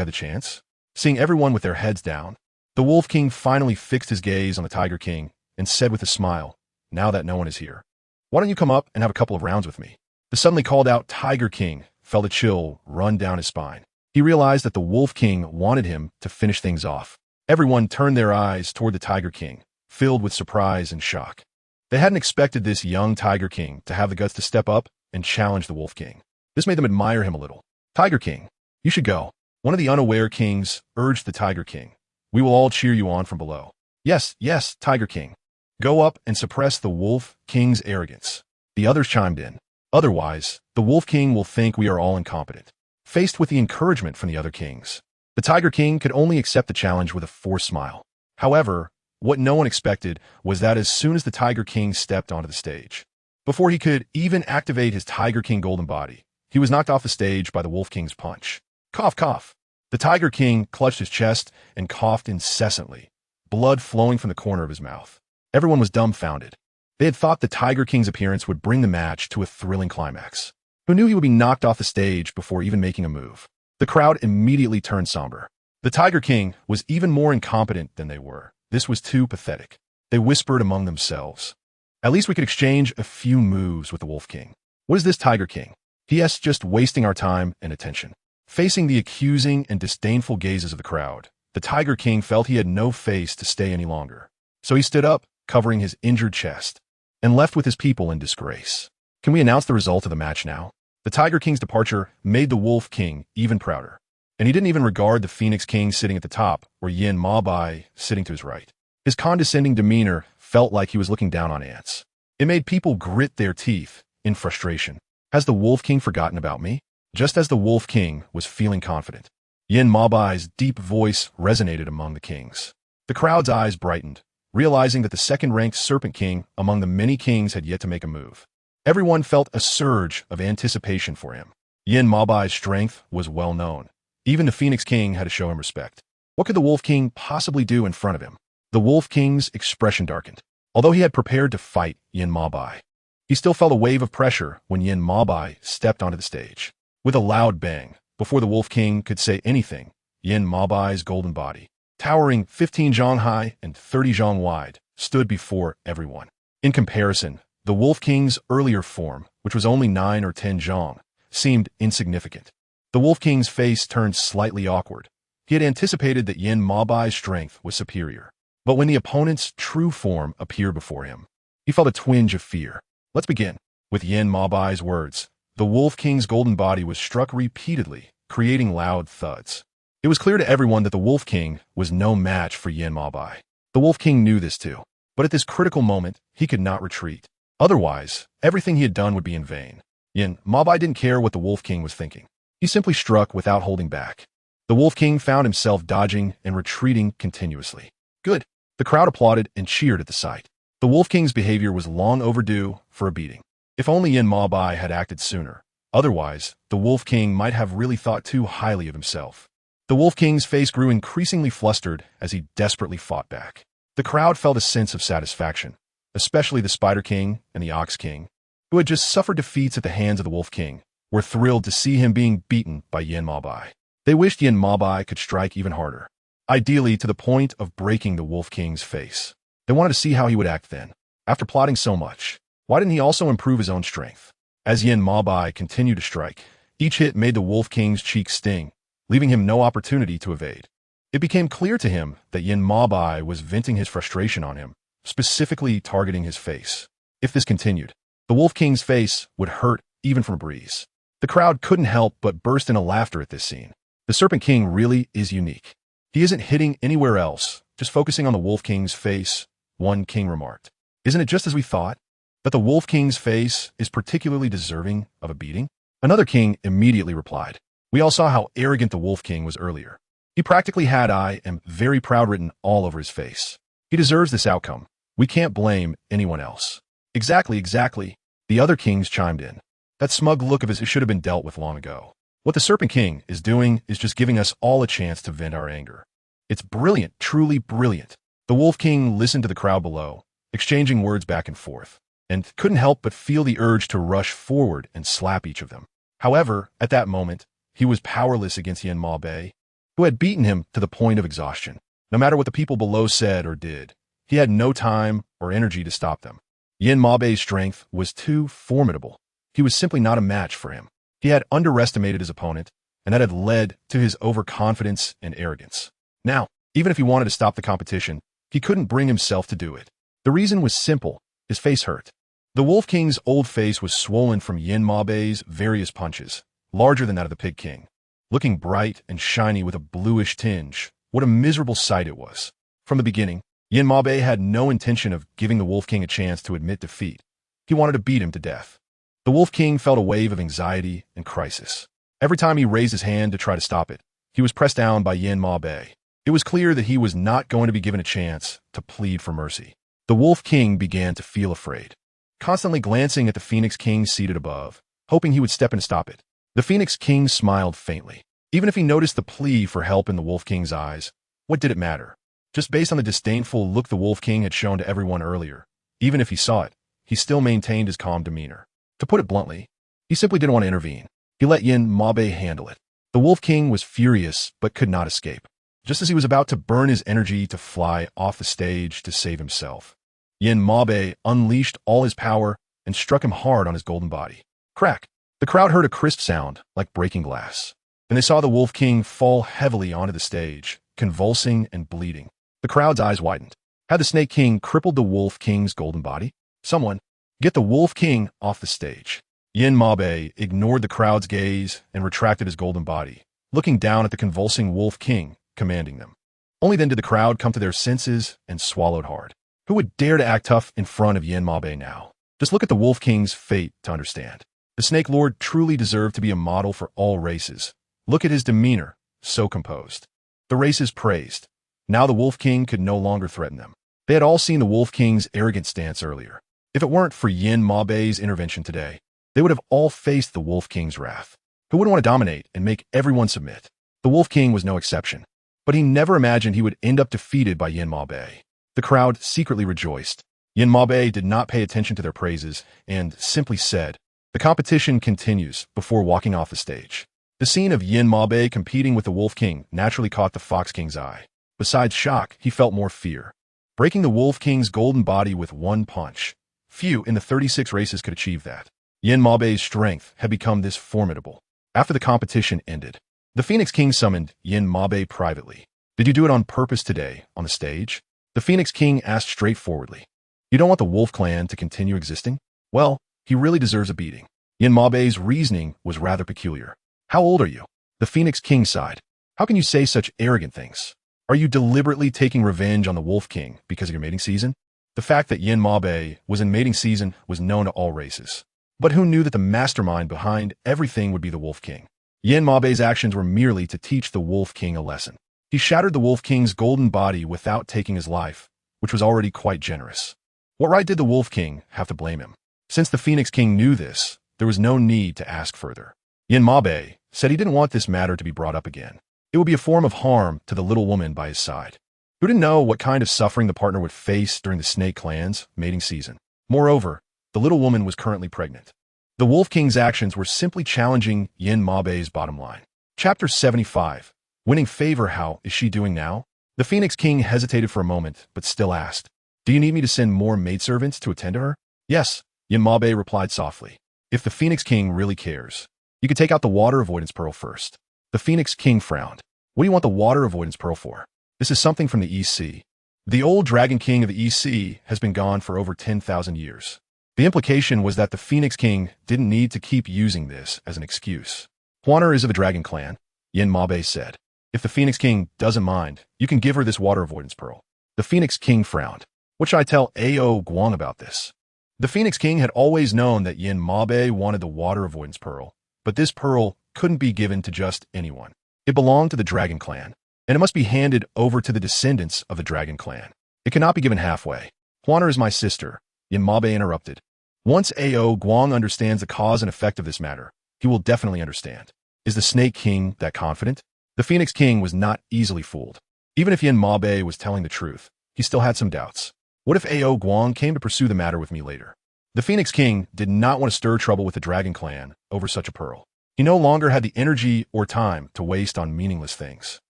had the chance? Seeing everyone with their heads down, the Wolf King finally fixed his gaze on the Tiger King and said with a smile, now that no one is here, why don't you come up and have a couple of rounds with me? The suddenly called out Tiger King felt a chill run down his spine. He realized that the Wolf King wanted him to finish things off. Everyone turned their eyes toward the Tiger King, filled with surprise and shock. They hadn't expected this young Tiger King to have the guts to step up and challenge the Wolf King. This made them admire him a little. Tiger King, you should go. One of the unaware kings urged the Tiger King, We will all cheer you on from below. Yes, yes, Tiger King. Go up and suppress the Wolf King's arrogance. The others chimed in. Otherwise, the Wolf King will think we are all incompetent. Faced with the encouragement from the other kings, the Tiger King could only accept the challenge with a forced smile. However, what no one expected was that as soon as the Tiger King stepped onto the stage, before he could even activate his Tiger King golden body, he was knocked off the stage by the Wolf King's punch. Cough, cough. The Tiger King clutched his chest and coughed incessantly, blood flowing from the corner of his mouth. Everyone was dumbfounded. They had thought the Tiger King's appearance would bring the match to a thrilling climax. Who knew he would be knocked off the stage before even making a move? The crowd immediately turned somber. The Tiger King was even more incompetent than they were. This was too pathetic. They whispered among themselves. At least we could exchange a few moves with the Wolf King. What is this Tiger King? He.S. just wasting our time and attention. Facing the accusing and disdainful gazes of the crowd, the Tiger King felt he had no face to stay any longer. So he stood up, covering his injured chest, and left with his people in disgrace. Can we announce the result of the match now? The Tiger King's departure made the Wolf King even prouder, and he didn't even regard the Phoenix King sitting at the top or Yin Ma-Bai sitting to his right. His condescending demeanor felt like he was looking down on ants. It made people grit their teeth in frustration. Has the Wolf King forgotten about me? Just as the Wolf King was feeling confident, Yin Ma-Bai's deep voice resonated among the kings. The crowd's eyes brightened, realizing that the second-ranked Serpent King among the many kings had yet to make a move. Everyone felt a surge of anticipation for him. Yin Ma-Bai's strength was well known. Even the Phoenix King had to show him respect. What could the Wolf King possibly do in front of him? The Wolf King's expression darkened. Although he had prepared to fight Yin Ma-Bai, he still felt a wave of pressure when Yin Ma-Bai stepped onto the stage. With a loud bang, before the Wolf King could say anything, Yin Ma-Bai's golden body, towering 15 zhang high and 30 zhang wide, stood before everyone. In comparison, the Wolf King's earlier form, which was only 9 or 10 zhang, seemed insignificant. The Wolf King's face turned slightly awkward. He had anticipated that Yin Ma-Bai's strength was superior. But when the opponent's true form appeared before him, he felt a twinge of fear. Let's begin. With Yin Ma-Bai's words, the Wolf King's golden body was struck repeatedly, creating loud thuds. It was clear to everyone that the Wolf King was no match for Yin Ma-Bai. The Wolf King knew this too, but at this critical moment, he could not retreat. Otherwise, everything he had done would be in vain. Yin Ma-Bai didn't care what the Wolf King was thinking. He simply struck without holding back. The Wolf King found himself dodging and retreating continuously. Good. The crowd applauded and cheered at the sight. The Wolf King's behavior was long overdue for a beating. If only Yin Ma-Bai had acted sooner. Otherwise, the Wolf King might have really thought too highly of himself. The Wolf King's face grew increasingly flustered as he desperately fought back. The crowd felt a sense of satisfaction, especially the Spider King and the Ox King, who had just suffered defeats at the hands of the Wolf King, were thrilled to see him being beaten by Yin Ma-Bai. They wished Yin Ma-Bai could strike even harder, ideally to the point of breaking the Wolf King's face. They wanted to see how he would act then. After plotting so much, why didn't he also improve his own strength? As Yin Ma-Bai continued to strike, each hit made the Wolf King's cheeks sting, leaving him no opportunity to evade. It became clear to him that Yin Ma-Bai was venting his frustration on him, specifically targeting his face. If this continued, the Wolf King's face would hurt even from a breeze. The crowd couldn't help but burst into laughter at this scene. The Serpent King really is unique. He isn't hitting anywhere else, just focusing on the Wolf King's face, one king remarked. Isn't it just as we thought? That the Wolf King's face is particularly deserving of a beating? Another king immediately replied. We all saw how arrogant the Wolf King was earlier. He practically had "I am very proud" written all over his face. He deserves this outcome. We can't blame anyone else. Exactly, exactly. The other kings chimed in. That smug look of his should have been dealt with long ago. What the Serpent King is doing is just giving us all a chance to vent our anger. It's brilliant, truly brilliant. The Wolf King listened to the crowd below, exchanging words back and forth, and couldn't help but feel the urge to rush forward and slap each of them. However, at that moment, he was powerless against Yin Ma-Bai, who had beaten him to the point of exhaustion. No matter what the people below said or did, he had no time or energy to stop them. Yin Ma-Bai's strength was too formidable. He was simply not a match for him. He had underestimated his opponent, and that had led to his overconfidence and arrogance. Now, even if he wanted to stop the competition, he couldn't bring himself to do it. The reason was simple. His face hurt. The Wolf King's old face was swollen from Yin Ma-Bai's various punches, larger than that of the Pig King. Looking bright and shiny with a bluish tinge, What a miserable sight it was. From the beginning, Yin Mabe had no intention of giving the Wolf King a chance to admit defeat. He wanted to beat him to death. The Wolf King felt a wave of anxiety and crisis. Every time he raised his hand to try to stop it, he was pressed down by Yin Mabe. It was clear that he was not going to be given a chance to plead for mercy. The Wolf King began to feel afraid, constantly glancing at the Phoenix King seated above, hoping he would step in to stop it. The Phoenix King smiled faintly. Even if he noticed the plea for help in the Wolf King's eyes, what did it matter? Just based on the disdainful look the Wolf King had shown to everyone earlier, even if he saw it, he still maintained his calm demeanor. To put it bluntly, he simply didn't want to intervene. He let Yin Mabe handle it. The Wolf King was furious but could not escape. Just as he was about to burn his energy to fly off the stage to save himself, Yin Mabe unleashed all his power and struck him hard on his golden body. Crack! The crowd heard a crisp sound like breaking glass. Then they saw the Wolf King fall heavily onto the stage, convulsing and bleeding. The crowd's eyes widened. Had the Snake King crippled the Wolf King's golden body? Someone, get the Wolf King off the stage. Yin Mabe ignored the crowd's gaze and retracted his golden body, looking down at the convulsing Wolf King, commanding them. Only then did the crowd come to their senses and swallowed hard. Who would dare to act tough in front of Yin Mabe now? Just look at the Wolf King's fate to understand. The Snake Lord truly deserved to be a model for all races. Look at his demeanor, so composed. The races praised. Now the Wolf King could no longer threaten them. They had all seen the Wolf King's arrogant stance earlier. If it weren't for Yin Mabe's intervention today, they would have all faced the Wolf King's wrath. Who wouldn't want to dominate and make everyone submit? The Wolf King was no exception. But he never imagined he would end up defeated by Yin Mabe. The crowd secretly rejoiced. Yin Mabe did not pay attention to their praises and simply said, "The competition continues," before walking off the stage. The scene of Yin Mabe competing with the Wolf King naturally caught the Fox King's eye. Besides shock, he felt more fear. Breaking the Wolf King's golden body with one punch. Few in the 36 races could achieve that. Yin Mabe's strength had become this formidable. After the competition ended, the Phoenix King summoned Yin Mabe privately. "Did you do it on purpose today, on the stage?" The Phoenix King asked straightforwardly. "You don't want the Wolf Clan to continue existing? Well, he really deserves a beating." Yin Mabe's reasoning was rather peculiar. "How old are you?" The Phoenix King sighed. "How can you say such arrogant things? Are you deliberately taking revenge on the Wolf King because of your mating season?" The fact that Yin Mabe was in mating season was known to all races. But who knew that the mastermind behind everything would be the Wolf King? Yin Mabe's actions were merely to teach the Wolf King a lesson. He shattered the Wolf King's golden body without taking his life, which was already quite generous. What right did the Wolf King have to blame him? Since the Phoenix King knew this, there was no need to ask further. Yin Mabe said he didn't want this matter to be brought up again. It would be a form of harm to the little woman by his side. Who didn't know what kind of suffering the partner would face during the Snake Clan's mating season? Moreover, the little woman was currently pregnant. The Wolf King's actions were simply challenging Yin Mabe's bottom line. Chapter 75. Winning favor. How is she doing now? The Phoenix King hesitated for a moment, but still asked, "Do you need me to send more maidservants to attend to her?" "Yes," Yin Mabe replied softly. "If the Phoenix King really cares, you could take out the water avoidance pearl first." The Phoenix King frowned. "What do you want the water avoidance pearl for?" "This is something from the East Sea. The old Dragon King of the East Sea has been gone for over 10,000 years. The implication was that the Phoenix King didn't need to keep using this as an excuse. "Huaner is of a dragon clan," Yin Mabe said. "If the Phoenix King doesn't mind, you can give her this water avoidance pearl." The Phoenix King frowned. "What should I tell Ao Guang about this?" The Phoenix King had always known that Yin Mabe wanted the water avoidance pearl, but this pearl couldn't be given to just anyone. It belonged to the Dragon Clan, and it must be handed over to the descendants of the Dragon Clan. It cannot be given halfway. "Huaner is my sister," Yin Mabe interrupted. "Once Ao Guang understands the cause and effect of this matter, he will definitely understand." Is the Snake King that confident? The Phoenix King was not easily fooled. Even if Yin Mabe was telling the truth, he still had some doubts. What if Ao Guang came to pursue the matter with me later? The Phoenix King did not want to stir trouble with the Dragon Clan over such a pearl. He no longer had the energy or time to waste on meaningless things.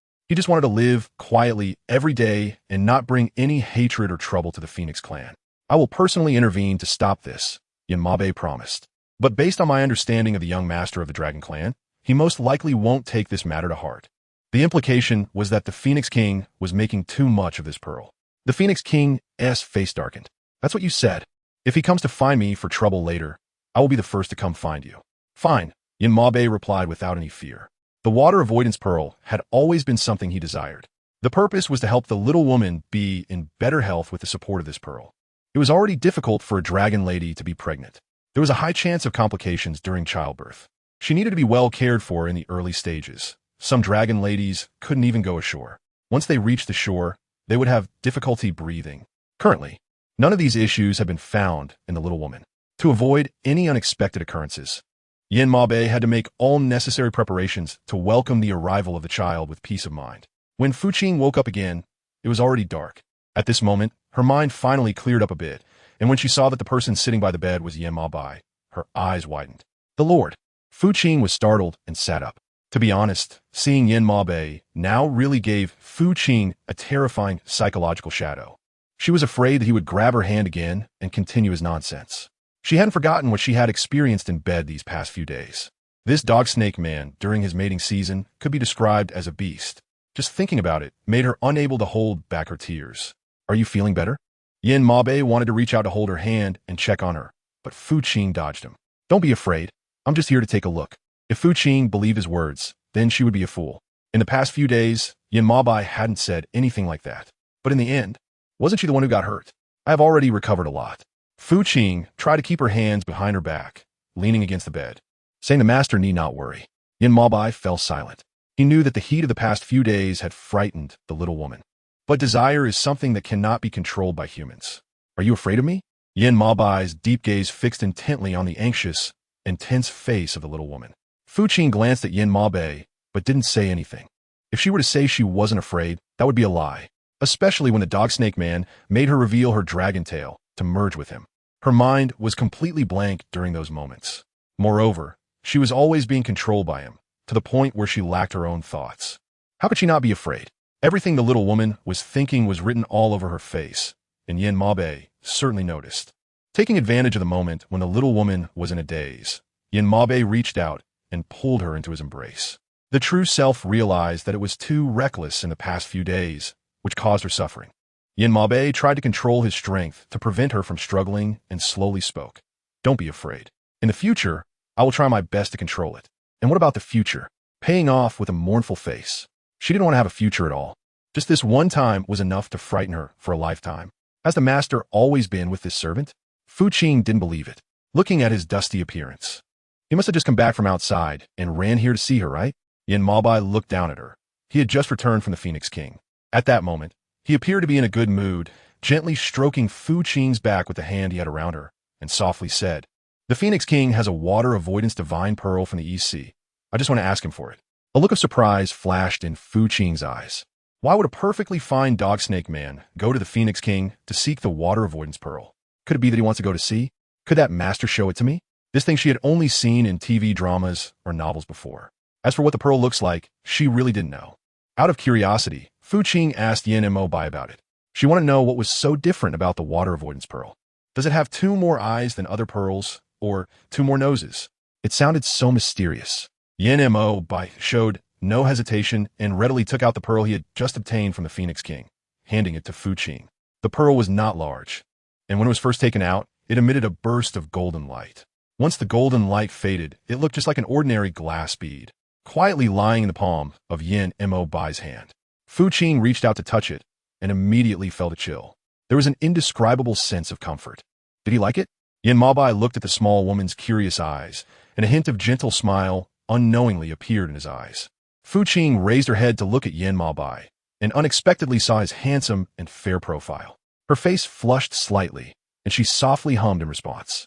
He just wanted to live quietly every day and not bring any hatred or trouble to the Phoenix Clan. "I will personally intervene to stop this," Yin Mabe promised. "But based on my understanding of the young master of the Dragon Clan, he most likely won't take this matter to heart." The implication was that the Phoenix King was making too much of this pearl. The Phoenix King's face darkened. "That's what you said. If he comes to find me for trouble later, I will be the first to come find you." "Fine," Yin Mabe replied without any fear. The water avoidance pearl had always been something he desired. The purpose was to help the little woman be in better health with the support of this pearl. It was already difficult for a dragon lady to be pregnant. There was a high chance of complications during childbirth. She needed to be well cared for in the early stages. Some dragon ladies couldn't even go ashore. Once they reached the shore, they would have difficulty breathing. Currently, none of these issues have been found in the little woman. To avoid any unexpected occurrences, Yin Mabe had to make all necessary preparations to welcome the arrival of the child with peace of mind. When Fu Qing woke up again, it was already dark. At this moment, her mind finally cleared up a bit, and when she saw that the person sitting by the bed was Yin Mabai, her eyes widened. The Lord! Fu Qing was startled and sat up. To be honest, seeing Yin Mabai now really gave Fu Qing a terrifying psychological shadow. She was afraid that he would grab her hand again and continue his nonsense. She hadn't forgotten what she had experienced in bed these past few days. This dog-snake man, during his mating season, could be described as a beast. Just thinking about it made her unable to hold back her tears. Are you feeling better? Yin Mabe wanted to reach out to hold her hand and check on her, but Fu Qing dodged him. Don't be afraid. I'm just here to take a look. If Fu Qing believed his words, then she would be a fool. In the past few days, Yin Mabai hadn't said anything like that. But in the end, wasn't she the one who got hurt? I have already recovered a lot. Fu Qing tried to keep her hands behind her back, leaning against the bed, saying the master need not worry. Yin Mabai fell silent. He knew that the heat of the past few days had frightened the little woman. But desire is something that cannot be controlled by humans. Are you afraid of me? Yin Mabai's deep gaze fixed intently on the anxious, intense face of the little woman. Fu Qing glanced at Yin Mabai, but didn't say anything. If she were to say she wasn't afraid, that would be a lie, especially when the dog-snake man made her reveal her dragon tail to merge with him. Her mind was completely blank during those moments. Moreover, she was always being controlled by him, to the point where she lacked her own thoughts. How could she not be afraid? Everything the little woman was thinking was written all over her face, and Yin Mabai certainly noticed. Taking advantage of the moment when the little woman was in a daze, Yin Mabai reached out and pulled her into his embrace. The true self realized that it was too reckless in the past few days, which caused her suffering. Yin Mabai tried to control his strength to prevent her from struggling and slowly spoke. Don't be afraid. In the future, I will try my best to control it. And what about the future? Paying off with a mournful face. She didn't want to have a future at all. Just this one time was enough to frighten her for a lifetime. Has the master always been with this servant? Fu Qing didn't believe it, looking at his dusty appearance. He must have just come back from outside and ran here to see her, right? Yin Mabai looked down at her. He had just returned from the Phoenix King. At that moment, he appeared to be in a good mood, gently stroking Fu Qing's back with the hand he had around her, and softly said, "The Phoenix King has a water avoidance divine pearl from the East Sea. I just want to ask him for it." A look of surprise flashed in Fu Qing's eyes. Why would a perfectly fine dog-snake man go to the Phoenix King to seek the water avoidance pearl? Could it be that he wants to go to sea? Could that master show it to me? This thing she had only seen in TV dramas or novels before. As for what the pearl looks like, she really didn't know. Out of curiosity, Fu Qing asked Yin Mabai about it. She wanted to know what was so different about the water avoidance pearl. Does it have 2 more eyes than other pearls, or 2 more noses? It sounded so mysterious. Yin Mabai showed no hesitation and readily took out the pearl he had just obtained from the Phoenix King, handing it to Fu Qing. The pearl was not large, and when it was first taken out, it emitted a burst of golden light. Once the golden light faded, it looked just like an ordinary glass bead, quietly lying in the palm of Yin Mabai's hand. Fu Qing reached out to touch it, and immediately felt a chill. There was an indescribable sense of comfort. Did he like it? Yin Mabai looked at the small woman's curious eyes, and a hint of gentle smile unknowingly appeared in his eyes. Fu Qing raised her head to look at Yin Mabai, and unexpectedly saw his handsome and fair profile. Her face flushed slightly, and she softly hummed in response.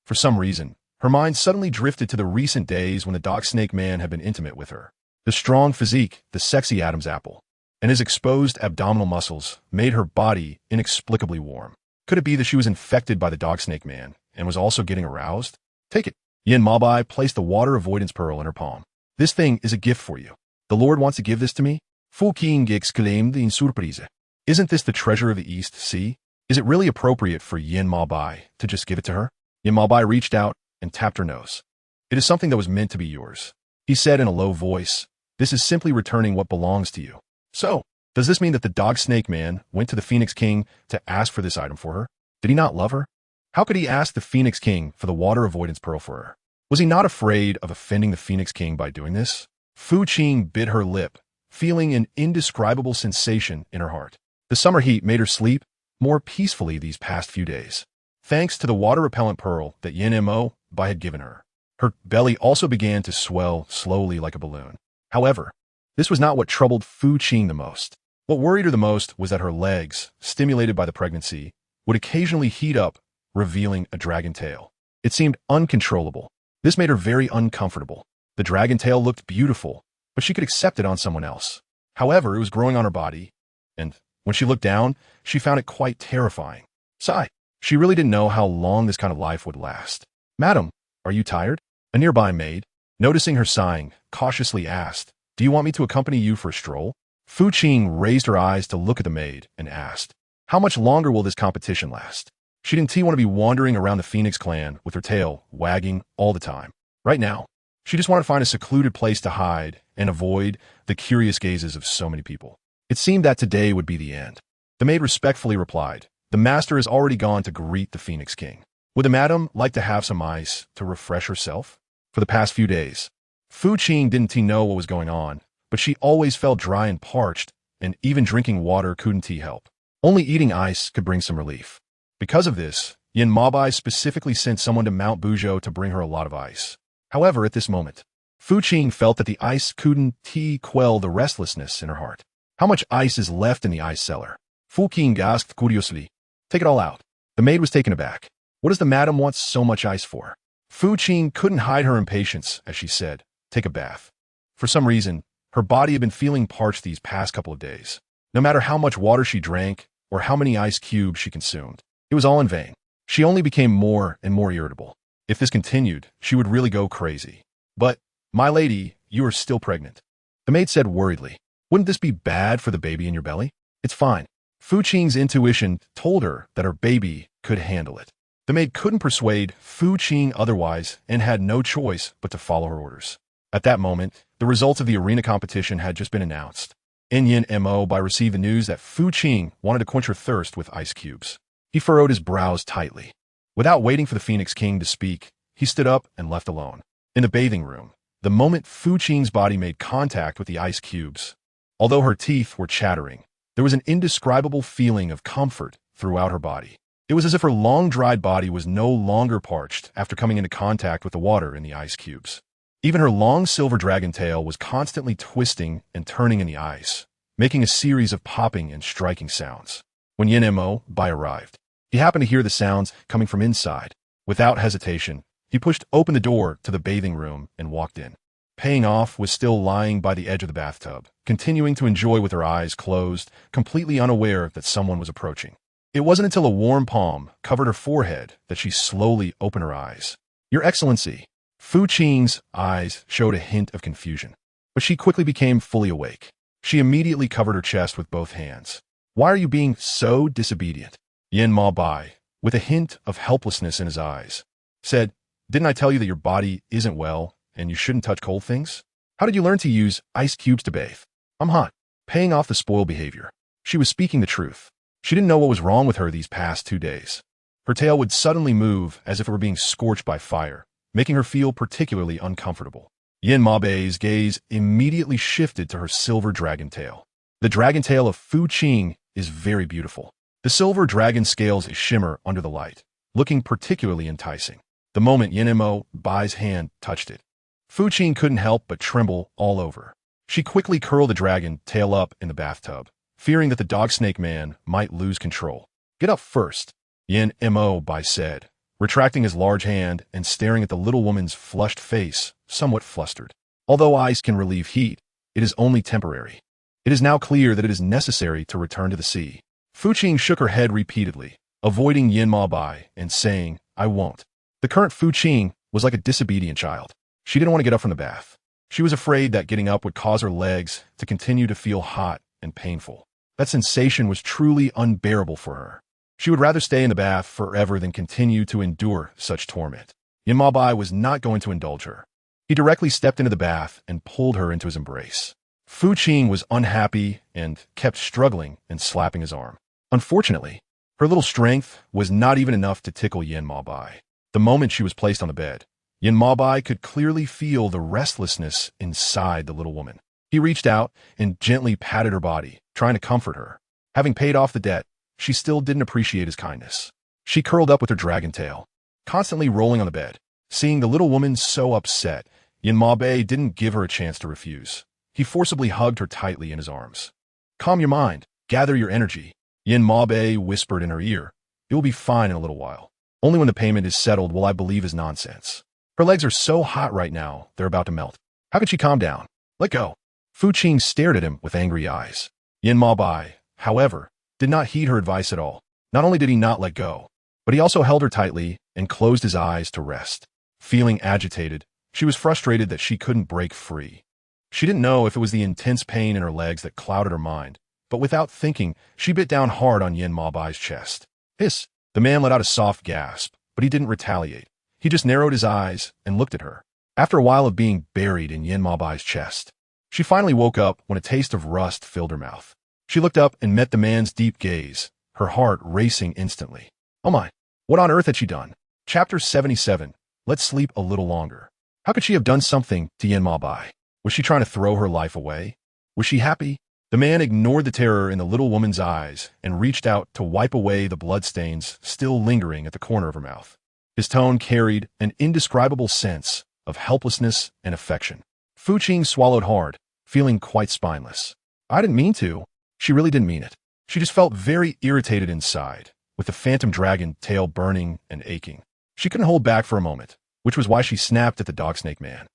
For some reason, her mind suddenly drifted to the recent days when the dog-snake man had been intimate with her. The strong physique, the sexy Adam's apple, and his exposed abdominal muscles made her body inexplicably warm. Could it be that she was infected by the dog-snake man and was also getting aroused? Take it. Yin Mabai placed the water avoidance pearl in her palm. This thing is a gift for you. The Lord wants to give this to me? Fu Qing exclaimed in surprise. Isn't this the treasure of the East Sea? Is it really appropriate for Yin Mabai to just give it to her? Yin Mabai reached out and tapped her nose. It is something that was meant to be yours. He said in a low voice, this is simply returning what belongs to you. So, does this mean that the dog-snake man went to the Phoenix King to ask for this item for her? Did he not love her? How could he ask the Phoenix King for the water avoidance pearl for her? Was he not afraid of offending the Phoenix King by doing this? Fu Qing bit her lip, feeling an indescribable sensation in her heart. The summer heat made her sleep more peacefully these past few days, thanks to the water-repellent pearl that GiantWolf had given her. Her belly also began to swell slowly like a balloon. However, this was not what troubled Qing the most. What worried her the most was that her legs, stimulated by the pregnancy, would occasionally heat up, revealing a dragon tail. It seemed uncontrollable. This made her very uncomfortable. The dragon tail looked beautiful, but she could accept it on someone else. However, it was growing on her body, and when she looked down, she found it quite terrifying. Sigh. She really didn't know how long this kind of life would last. "Madam, are you tired?" A nearby maid, noticing her sighing, cautiously asked, "Do you want me to accompany you for a stroll?" Qing raised her eyes to look at the maid and asked, "How much longer will this competition last?" She didn't want to be wandering around the Phoenix clan with her tail wagging all the time. Right now, she just wanted to find a secluded place to hide and avoid the curious gazes of so many people. It seemed that today would be the end. The maid respectfully replied, "The master has already gone to greet the Phoenix King. Would the madam like to have some ice to refresh herself?" For the past few days, Qing didn't know what was going on, but she always felt dry and parched, and even drinking water couldn't help. Only eating ice could bring some relief. Because of this, GiantWolf specifically sent someone to Mount Bujo to bring her a lot of ice. However, at this moment, Qing felt that the ice couldn't quell the restlessness in her heart. "How much ice is left in the ice cellar?" Qing asked curiously. "Take it all out." The maid was taken aback. "What does the madam want so much ice for?" Qing couldn't hide her impatience as she said, "Take a bath." For some reason, her body had been feeling parched these past couple of days. No matter how much water she drank or how many ice cubes she consumed, it was all in vain. She only became more and more irritable. If this continued, she would really go crazy. "But, my lady, you are still pregnant," the maid said worriedly. "Wouldn't this be bad for the baby in your belly?" "It's fine." Qing's intuition told her that her baby could handle it. The maid couldn't persuade Qing otherwise and had no choice but to follow her orders. At that moment, the results of the arena competition had just been announced. GiantWolf received the news that Qing wanted to quench her thirst with ice cubes. He furrowed his brows tightly. Without waiting for the Phoenix King to speak, he stood up and left alone. In the bathing room, the moment Qing's body made contact with the ice cubes, although her teeth were chattering, there was an indescribable feeling of comfort throughout her body. It was as if her long-dried body was no longer parched after coming into contact with the water in the ice cubes. Even her long silver dragon tail was constantly twisting and turning in the ice, making a series of popping and striking sounds. When GiantWolf arrived, he happened to hear the sounds coming from inside. Without hesitation, he pushed open the door to the bathing room and walked in. Paying off was still lying by the edge of the bathtub, continuing to enjoy with her eyes closed, completely unaware that someone was approaching. It wasn't until a warm palm covered her forehead that she slowly opened her eyes. "Your Excellency." Qing's eyes showed a hint of confusion, but she quickly became fully awake. She immediately covered her chest with both hands. "Why are you being so disobedient?" GiantWolf, with a hint of helplessness in his eyes, said, "Didn't I tell you that your body isn't well and you shouldn't touch cold things? How did you learn to use ice cubes to bathe?" "I'm hot." Paying off the spoiled behavior. She was speaking the truth. She didn't know what was wrong with her these past 2 days. Her tail would suddenly move as if it were being scorched by fire, making her feel particularly uncomfortable. GiantWolf's gaze immediately shifted to her silver dragon tail. The dragon tail of Qing is very beautiful. The silver dragon scales shimmer under the light, looking particularly enticing. The moment GiantWolf's hand touched it, Qing couldn't help but tremble all over. She quickly curled the dragon tail up in the bathtub, fearing that the dog snake man might lose control. "Get up first," GiantWolf said, retracting his large hand and staring at the little woman's flushed face, somewhat flustered. Although ice can relieve heat, it is only temporary. It is now clear that it is necessary to return to the sea. Qing shook her head repeatedly, avoiding GiantWolf and saying, "I won't." The current Qing was like a disobedient child. She didn't want to get up from the bath. She was afraid that getting up would cause her legs to continue to feel hot and painful. That sensation was truly unbearable for her. She would rather stay in the bath forever than continue to endure such torment. GiantWolf was not going to indulge her. He directly stepped into the bath and pulled her into his embrace. Qing was unhappy and kept struggling and slapping his arm. Unfortunately, her little strength was not even enough to tickle GiantWolf. The moment she was placed on the bed, GiantWolf could clearly feel the restlessness inside the little woman. He reached out and gently patted her body, trying to comfort her. Having paid off the debt, she still didn't appreciate his kindness. She curled up with her dragon tail, constantly rolling on the bed. Seeing the little woman so upset, Yin Mabe didn't give her a chance to refuse. He forcibly hugged her tightly in his arms. Calm your mind, gather your energy, Yin Mabe whispered in her ear. It will be fine in a little while. Only when the payment is settled will I believe his nonsense. Her legs are so hot right now, they're about to melt. How can she calm down? Let go. Fu Qing stared at him with angry eyes. Yin Mabai, however, did not heed her advice at all. Not only did he not let go, but he also held her tightly and closed his eyes to rest. Feeling agitated, she was frustrated that she couldn't break free. She didn't know if it was the intense pain in her legs that clouded her mind, but without thinking, she bit down hard on Yin Mabai's chest. Hiss! The man let out a soft gasp, but he didn't retaliate. He just narrowed his eyes and looked at her. After a while of being buried in Yin Mabai's chest, she finally woke up when a taste of rust filled her mouth. She looked up and met the man's deep gaze, her heart racing instantly. Oh my, what on earth had she done? Chapter 77. Let's sleep a little longer. How could she have done something to Yin Mabai? Was she trying to throw her life away? Was she happy? The man ignored the terror in the little woman's eyes and reached out to wipe away the bloodstains still lingering at the corner of her mouth. His tone carried an indescribable sense of helplessness and affection. Fu Qing swallowed hard, feeling quite spineless. I didn't mean to. She really didn't mean it. She just felt very irritated inside, with the phantom dragon tail burning and aching. She couldn't hold back for a moment, which was why she snapped at the dog snake man.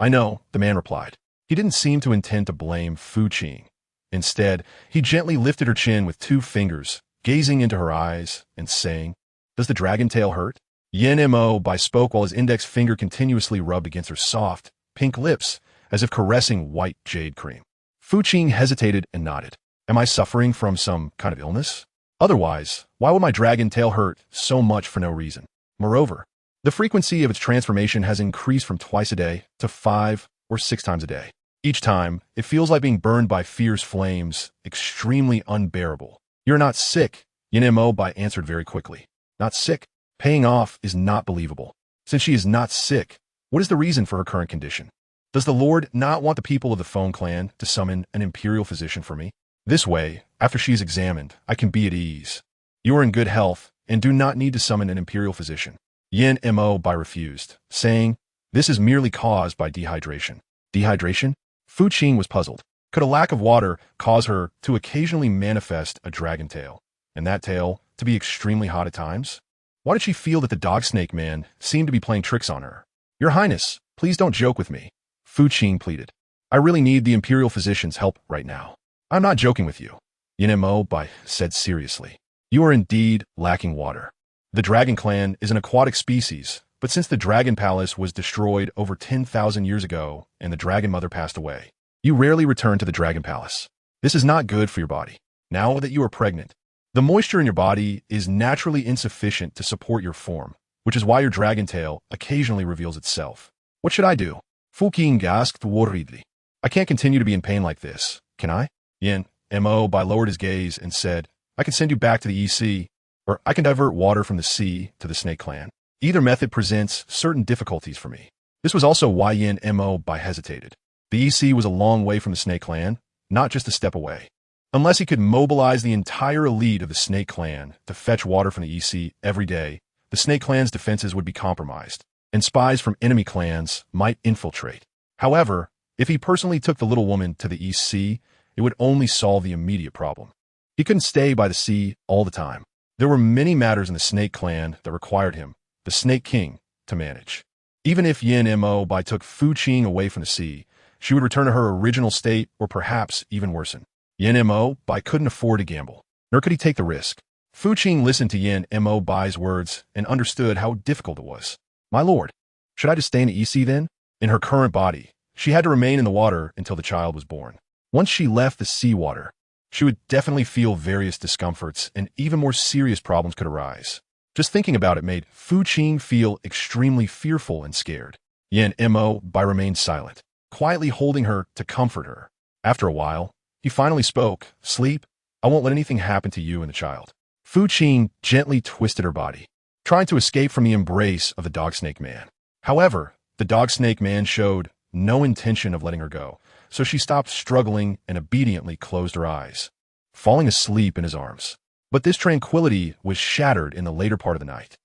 I know, the man replied. He didn't seem to intend to blame Fu Qing. Instead, he gently lifted her chin with 2 fingers, gazing into her eyes and saying, Does the dragon tail hurt? Yin Mo Bai spoke while his index finger continuously rubbed against her soft, pink lips, as if caressing white jade cream. Fu Qing hesitated and nodded. Am I suffering from some kind of illness? Otherwise, why would my dragon tail hurt so much for no reason? Moreover, the frequency of its transformation has increased from twice a day to 5 or 6 times a day. Each time, it feels like being burned by fierce flames, extremely unbearable. You're not sick, Yin Mo Bai answered very quickly. Not sick? Paying off is not believable. Since she is not sick, what is the reason for her current condition? Does the Lord not want the people of the Phone clan to summon an imperial physician for me? This way, after she is examined, I can be at ease. You are in good health and do not need to summon an imperial physician. Yin Mo Bai refused, saying, This is merely caused by dehydration. Dehydration? Fu Qing was puzzled. Could a lack of water cause her to occasionally manifest a dragon tail, and that tail to be extremely hot at times? Why did she feel that the dog snake man seemed to be playing tricks on her? Your Highness, please don't joke with me, Fu Qing pleaded. I really need the imperial physician's help right now. I'm not joking with you, Yin Mo Bai said seriously. You are indeed lacking water. The dragon clan is an aquatic species, but since the dragon palace was destroyed over 10,000 years ago and the dragon mother passed away, you rarely return to the dragon palace. This is not good for your body. Now that you are pregnant, the moisture in your body is naturally insufficient to support your form, which is why your dragon tail occasionally reveals itself. What should I do? Fu Qing gasped worriedly. I can't continue to be in pain like this, can I? Yin Mo Bai lowered his gaze and said, I can send you back to the EC, or I can divert water from the sea to the snake clan. Either method presents certain difficulties for me. This was also why Yin Mo Bai hesitated. The EC was a long way from the snake clan, not just a step away. Unless he could mobilize the entire elite of the snake clan to fetch water from the EC every day, the snake clan's defenses would be compromised, and spies from enemy clans might infiltrate. However, if he personally took the little woman to the EC, it would only solve the immediate problem. He couldn't stay by the sea all the time. There were many matters in the snake clan that required him, the Snake King, to manage. Even if Yin Mo Bai took Fu Qing away from the sea, she would return to her original state or perhaps even worsen. Yin Mo Bai couldn't afford to gamble, nor could he take the risk. Fu Qing listened to Yin Mo Bai's words and understood how difficult it was. My lord, should I just stay in the EC then? In her current body, she had to remain in the water until the child was born. Once she left the seawater, she would definitely feel various discomforts and even more serious problems could arise. Just thinking about it made Fu Qing feel extremely fearful and scared. Yin Mo Bai remained silent, quietly holding her to comfort her. After a while, he finally spoke. Sleep. I won't let anything happen to you and the child. Fu Qing gently twisted her body, trying to escape from the embrace of the dog snake man. However, the dog snake man showed no intention of letting her go, so she stopped struggling and obediently closed her eyes, falling asleep in his arms. But this tranquility was shattered in the later part of the night.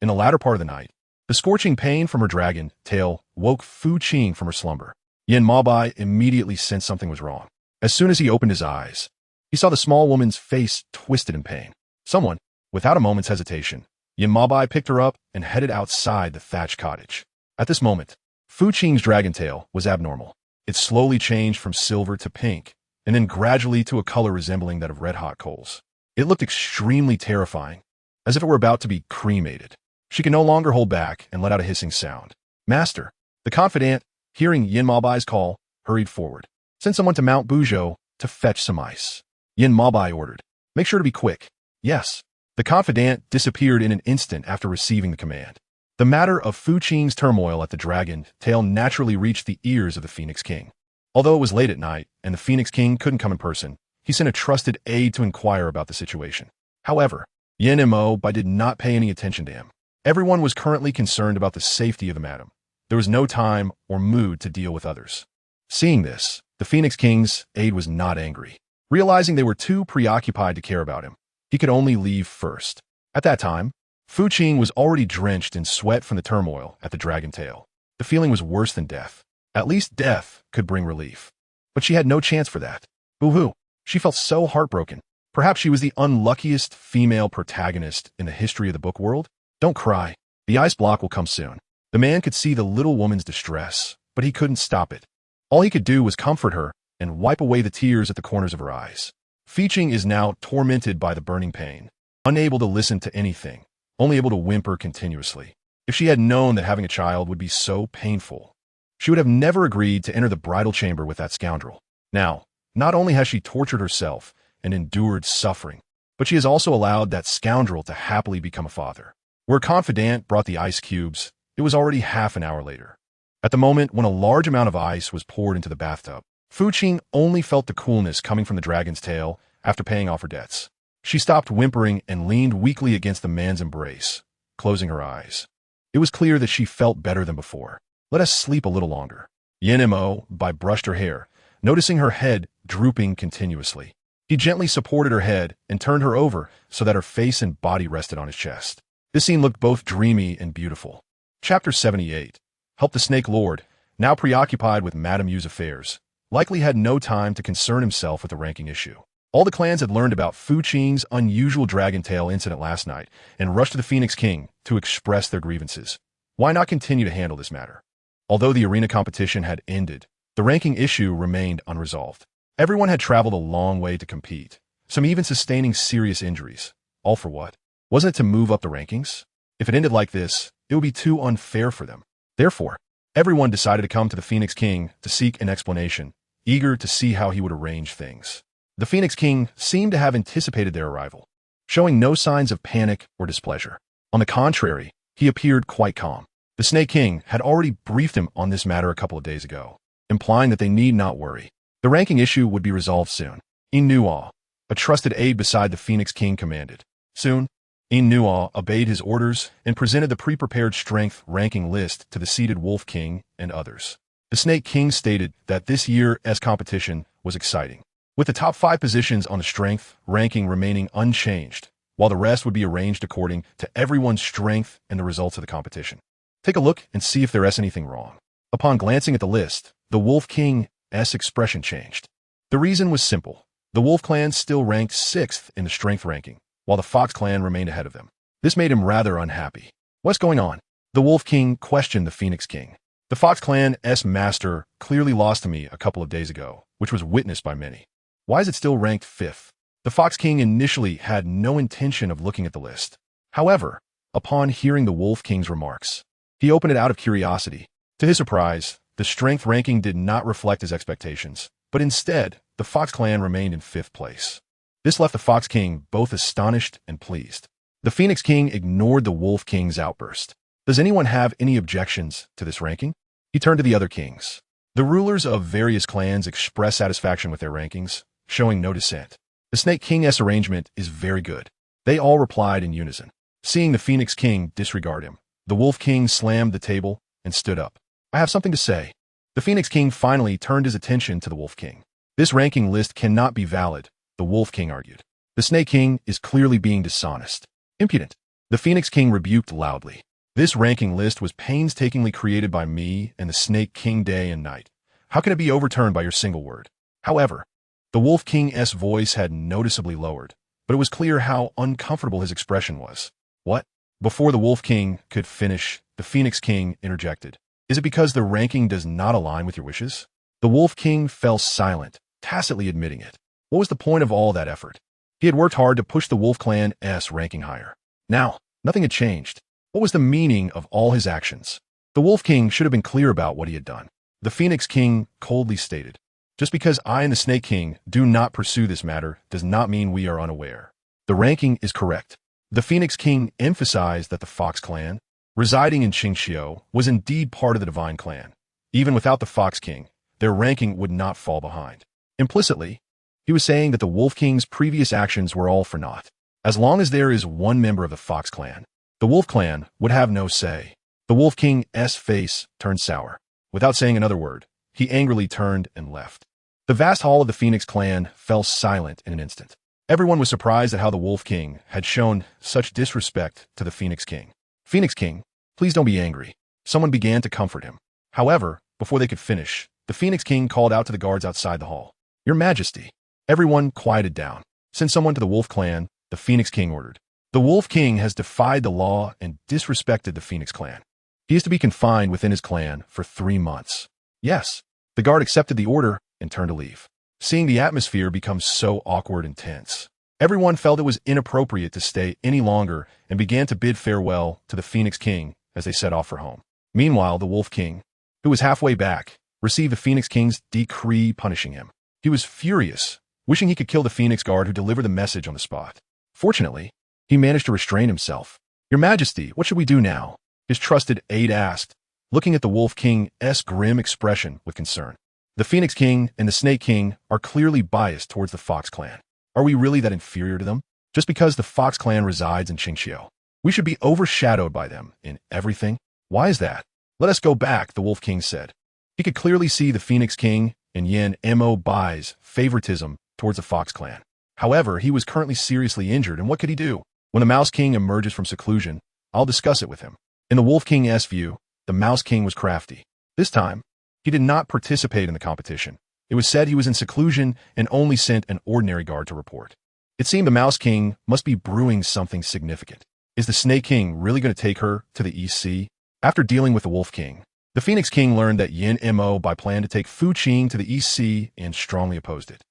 In the latter part of the night, the scorching pain from her dragon tail woke Fu Qing from her slumber. Yin Maobai immediately sensed something was wrong. As soon as he opened his eyes, he saw the small woman's face twisted in pain. Someone, without a moment's hesitation, Yin Maobai picked her up and headed outside the thatched cottage. At this moment, Fu Qing's dragon tail was abnormal. It slowly changed from silver to pink, and then gradually to a color resembling that of red-hot coals. It looked extremely terrifying, as if it were about to be cremated. She could no longer hold back and let out a hissing sound. Master, the confidant, hearing Yin Maobai's call, hurried forward. Send someone to Mount Buzhou to fetch some ice. Yin Maobai ordered. Make sure to be quick. Yes. The confidant disappeared in an instant after receiving the command. The matter of Fu Qing's turmoil at the dragon tail naturally reached the ears of the Phoenix King. Although it was late at night and the Phoenix King couldn't come in person, he sent a trusted aide to inquire about the situation. However, Yin Maobai did not pay any attention to him. Everyone was currently concerned about the safety of the madam. There was no time or mood to deal with others. Seeing this, the Phoenix King's aide was not angry. Realizing they were too preoccupied to care about him, he could only leave first. At that time, Fu Qing was already drenched in sweat from the turmoil at the dragon tail. The feeling was worse than death. At least death could bring relief. But she had no chance for that. Boo-hoo. She felt so heartbroken. Perhaps she was the unluckiest female protagonist in the history of the book world? Don't cry. The ice block will come soon. The man could see the little woman's distress, but he couldn't stop it. All he could do was comfort her and wipe away the tears at the corners of her eyes. Fu Qing is now tormented by the burning pain, unable to listen to anything, only able to whimper continuously. If she had known that having a child would be so painful, she would have never agreed to enter the bridal chamber with that scoundrel. Now, not only has she tortured herself and endured suffering, but she has also allowed that scoundrel to happily become a father. Where confidant brought the ice cubes, it was already half an hour later. At the moment when a large amount of ice was poured into the bathtub, Fu Qing only felt the coolness coming from the dragon's tail after paying off her debts. She stopped whimpering and leaned weakly against the man's embrace, closing her eyes. It was clear that she felt better than before. Let us sleep a little longer. Yin Maobai brushed her hair, noticing her head drooping continuously. He gently supported her head and turned her over so that her face and body rested on his chest. This scene looked both dreamy and beautiful. Chapter 78. Help the Snake Lord, now preoccupied with Madame Yu's affairs, likely had no time to concern himself with the ranking issue. All the clans had learned about Fu Qing's unusual dragon tail incident last night and rushed to the Phoenix King to express their grievances. Why not continue to handle this matter? Although the arena competition had ended, the ranking issue remained unresolved. Everyone had traveled a long way to compete, some even sustaining serious injuries. All for what? Wasn't it to move up the rankings? If it ended like this, it would be too unfair for them. Therefore, everyone decided to come to the Phoenix King to seek an explanation, eager to see how he would arrange things. The Phoenix King seemed to have anticipated their arrival, showing no signs of panic or displeasure. On the contrary, he appeared quite calm. The Snake King had already briefed him on this matter a couple of days ago, implying that they need not worry. The ranking issue would be resolved soon. Inua, a trusted aide beside the Phoenix King, commanded. Soon, Inua obeyed his orders and presented the pre-prepared strength ranking list to the seated Wolf King and others. The Snake King stated that this year's competition was exciting, with the top 5 positions on the strength ranking remaining unchanged, while the rest would be arranged according to everyone's strength and the results of the competition. Take a look and see if there is anything wrong. Upon glancing at the list, the Wolf King's expression changed. The reason was simple. The Wolf Clan still ranked 6th in the strength ranking, while the Fox Clan remained ahead of them. This made him rather unhappy. What's going on? The Wolf King questioned the Phoenix King. The Fox Clan's master clearly lost to me a couple of days ago, which was witnessed by many. Why is it still ranked 5th? The Fox King initially had no intention of looking at the list. However, upon hearing the Wolf King's remarks, he opened it out of curiosity. To his surprise, the strength ranking did not reflect his expectations, but instead, the Fox Clan remained in 5th place. This left the Fox King both astonished and pleased. The Phoenix King ignored the Wolf King's outburst. Does anyone have any objections to this ranking? He turned to the other kings. The rulers of various clans expressed satisfaction with their rankings, showing no dissent. The Snake King's arrangement is very good. They all replied in unison. Seeing the Phoenix King disregard him, the Wolf King slammed the table and stood up. I have something to say. The Phoenix King finally turned his attention to the Wolf King. This ranking list cannot be valid, the Wolf King argued. The Snake King is clearly being dishonest. Impudent. The Phoenix King rebuked loudly. This ranking list was painstakingly created by me and the Snake King day and night. How can it be overturned by your single word? However, the Wolf King's voice had noticeably lowered, but it was clear how uncomfortable his expression was. What? Before the Wolf King could finish, the Phoenix King interjected. Is it because the ranking does not align with your wishes? The Wolf King fell silent, tacitly admitting it. What was the point of all that effort? He had worked hard to push the Wolf Clan's ranking higher. Now, nothing had changed. What was the meaning of all his actions? The Wolf King should have been clear about what he had done. The Phoenix King coldly stated, just because I and the Snake King do not pursue this matter does not mean we are unaware. The ranking is correct. The Phoenix King emphasized that the Fox Clan, residing in Qing was indeed part of the Divine Clan. Even without the Fox King, their ranking would not fall behind. Implicitly, he was saying that the Wolf King's previous actions were all for naught. As long as there is one member of the Fox Clan, the Wolf Clan would have no say. The Wolf King's face turned sour. Without saying another word, he angrily turned and left. The vast hall of the Phoenix Clan fell silent in an instant. Everyone was surprised at how the Wolf King had shown such disrespect to the Phoenix King. Phoenix King, please don't be angry. Someone began to comfort him. However, before they could finish, the Phoenix King called out to the guards outside the hall. Your Majesty. Everyone quieted down. Send someone to the Wolf Clan, the Phoenix King ordered. The Wolf King has defied the law and disrespected the Phoenix Clan. He is to be confined within his clan for 3 months. Yes. The guard accepted the order and turned to leave. Seeing the atmosphere become so awkward and tense, everyone felt it was inappropriate to stay any longer and began to bid farewell to the Phoenix King as they set off for home. Meanwhile, the Wolf King, who was halfway back, received the Phoenix King's decree punishing him. He was furious, wishing he could kill the Phoenix guard who delivered the message on the spot. Fortunately, he managed to restrain himself. Your Majesty, what should we do now? His trusted aide asked, looking at the Wolf King's grim expression with concern. The Phoenix King and the Snake King are clearly biased towards the Fox Clan. Are we really that inferior to them? Just because the Fox Clan resides in Qing, we should be overshadowed by them in everything? Why is that? Let us go back, the Wolf King said. He could clearly see the Phoenix King and GiantWolf's favoritism towards the Fox Clan. However, he was currently seriously injured, and what could he do? When the Mouse King emerges from seclusion, I'll discuss it with him. In the Wolf King's view, the Mouse King was crafty. This time, he did not participate in the competition. It was said he was in seclusion and only sent an ordinary guard to report. It seemed the Mouse King must be brewing something significant. Is the Snake King really going to take her to the East Sea? After dealing with the Wolf King, the Phoenix King learned that GiantWolf planned to take Qing to the East Sea and strongly opposed it.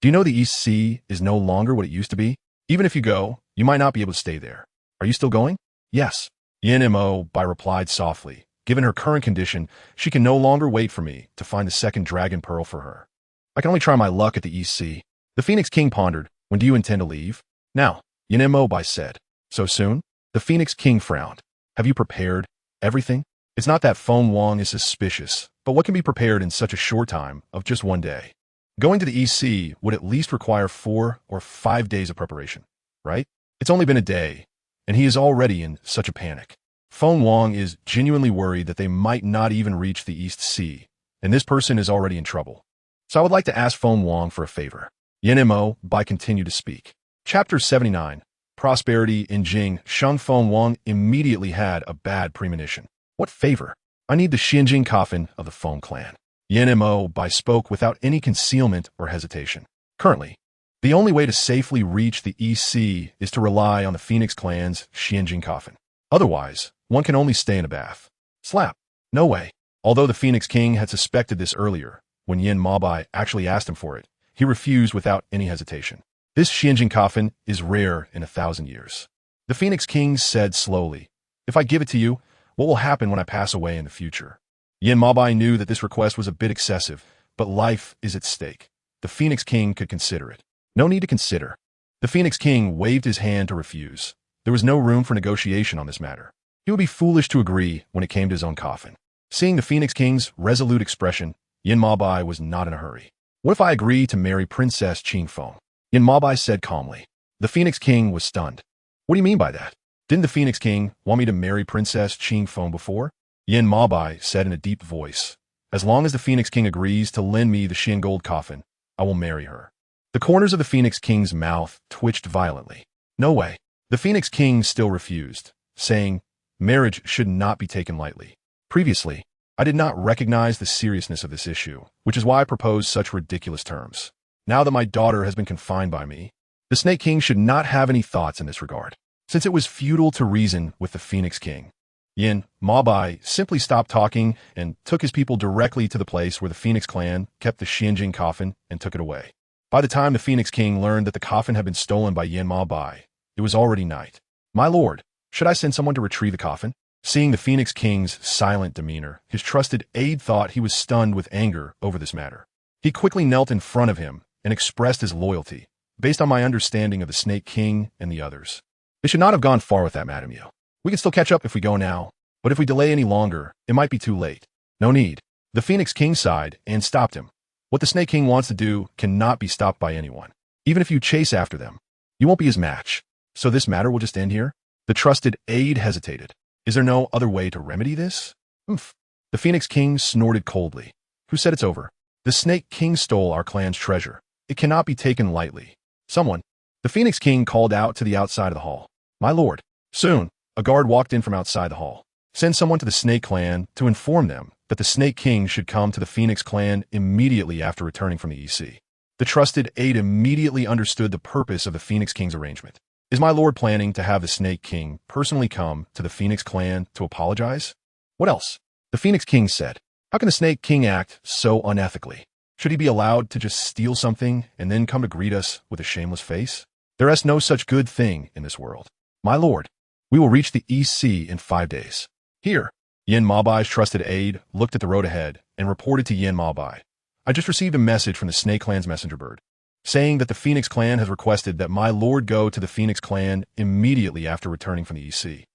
Do you know the East Sea is no longer what it used to be? Even if you go, you might not be able to stay there. Are you still going? Yes. GiantWolf replied softly. Given her current condition, she can no longer wait for me to find the second dragon pearl for her. I can only try my luck at the East Sea. The Phoenix King pondered. When do you intend to leave? Now, GiantWolf said. So soon? The Phoenix King frowned. Have you prepared everything? It's not that Feng Wang is suspicious, but what can be prepared in such a short time of just 1 day? Going to the East Sea would at least require 4 or 5 days of preparation, right? It's only been a day, and he is already in such a panic. Feng Wang is genuinely worried that they might not even reach the East Sea, and this person is already in trouble. So I would like to ask Feng Wang for a favor. GiantWolf continued to speak. Chapter 79. Prosperity in Qing. Feng Wang immediately had a bad premonition. What favor? I need the Xinjing coffin of the Feng clan. GiantWolf spoke without any concealment or hesitation. Currently, the only way to safely reach the East Sea is to rely on the Phoenix clan's Xinjing coffin. Otherwise, one can only stay in a bath. Slap. No way. Although the Phoenix King had suspected this earlier, when Yin Mabai actually asked him for it, he refused without any hesitation. This Xinjing coffin is rare in 1,000 years. The Phoenix King said slowly, if I give it to you, what will happen when I pass away in the future? Yin Mabai knew that this request was a bit excessive, but life is at stake. The Phoenix King could consider it. No need to consider. The Phoenix King waved his hand to refuse. There was no room for negotiation on this matter. He would be foolish to agree when it came to his own coffin. Seeing the Phoenix King's resolute expression, Yin Mabai was not in a hurry. What if I agree to marry Princess Qing? Yin Mabai said calmly. The Phoenix King was stunned. What do you mean by that? Didn't the Phoenix King want me to marry Princess Qing before? Yin Mabai said in a deep voice. As long as the Phoenix King agrees to lend me the Qian gold coffin, I will marry her. The corners of the Phoenix King's mouth twitched violently. No way. The Phoenix King still refused, saying, marriage should not be taken lightly. Previously, I did not recognize the seriousness of this issue, which is why I proposed such ridiculous terms. Now that my daughter has been confined by me, the Snake King should not have any thoughts in this regard, since it was futile to reason with the Phoenix King. Yin Mabai simply stopped talking and took his people directly to the place where the Phoenix clan kept the Xianjing coffin and took it away. By the time the Phoenix King learned that the coffin had been stolen by Yin Mabai, it was already night. My lord, should I send someone to retrieve the coffin? Seeing the Phoenix King's silent demeanor, his trusted aide thought he was stunned with anger over this matter. He quickly knelt in front of him and expressed his loyalty, based on my understanding of the Snake King and the others. They should not have gone far with that, Madam Yu. We can still catch up if we go now, but if we delay any longer, it might be too late. No need. The Phoenix King sighed and stopped him. What the Snake King wants to do cannot be stopped by anyone. Even if you chase after them, you won't be his match. So this matter will just end here? The trusted aide hesitated. Is there no other way to remedy this? Oomph. The Phoenix King snorted coldly. Who said it's over? The Snake King stole our clan's treasure. It cannot be taken lightly. Someone. The Phoenix King called out to the outside of the hall. My lord. Soon, a guard walked in from outside the hall. Send someone to the Snake clan to inform them that the Snake King should come to the Phoenix clan immediately after returning from the EC. The trusted aide immediately understood the purpose of the Phoenix King's arrangement. Is my lord planning to have the Snake King personally come to the Phoenix clan to apologize? What else? The Phoenix King said. How can the Snake King act so unethically? Should he be allowed to just steal something and then come to greet us with a shameless face? There is no such good thing in this world. My lord, we will reach the EC in 5 days. Here, Yin Mabai's trusted aide looked at the road ahead and reported to Yin Mabai. I just received a message from the Snake Clan's messenger bird, saying that the Phoenix Clan has requested that my lord go to the Phoenix Clan immediately after returning from the EC.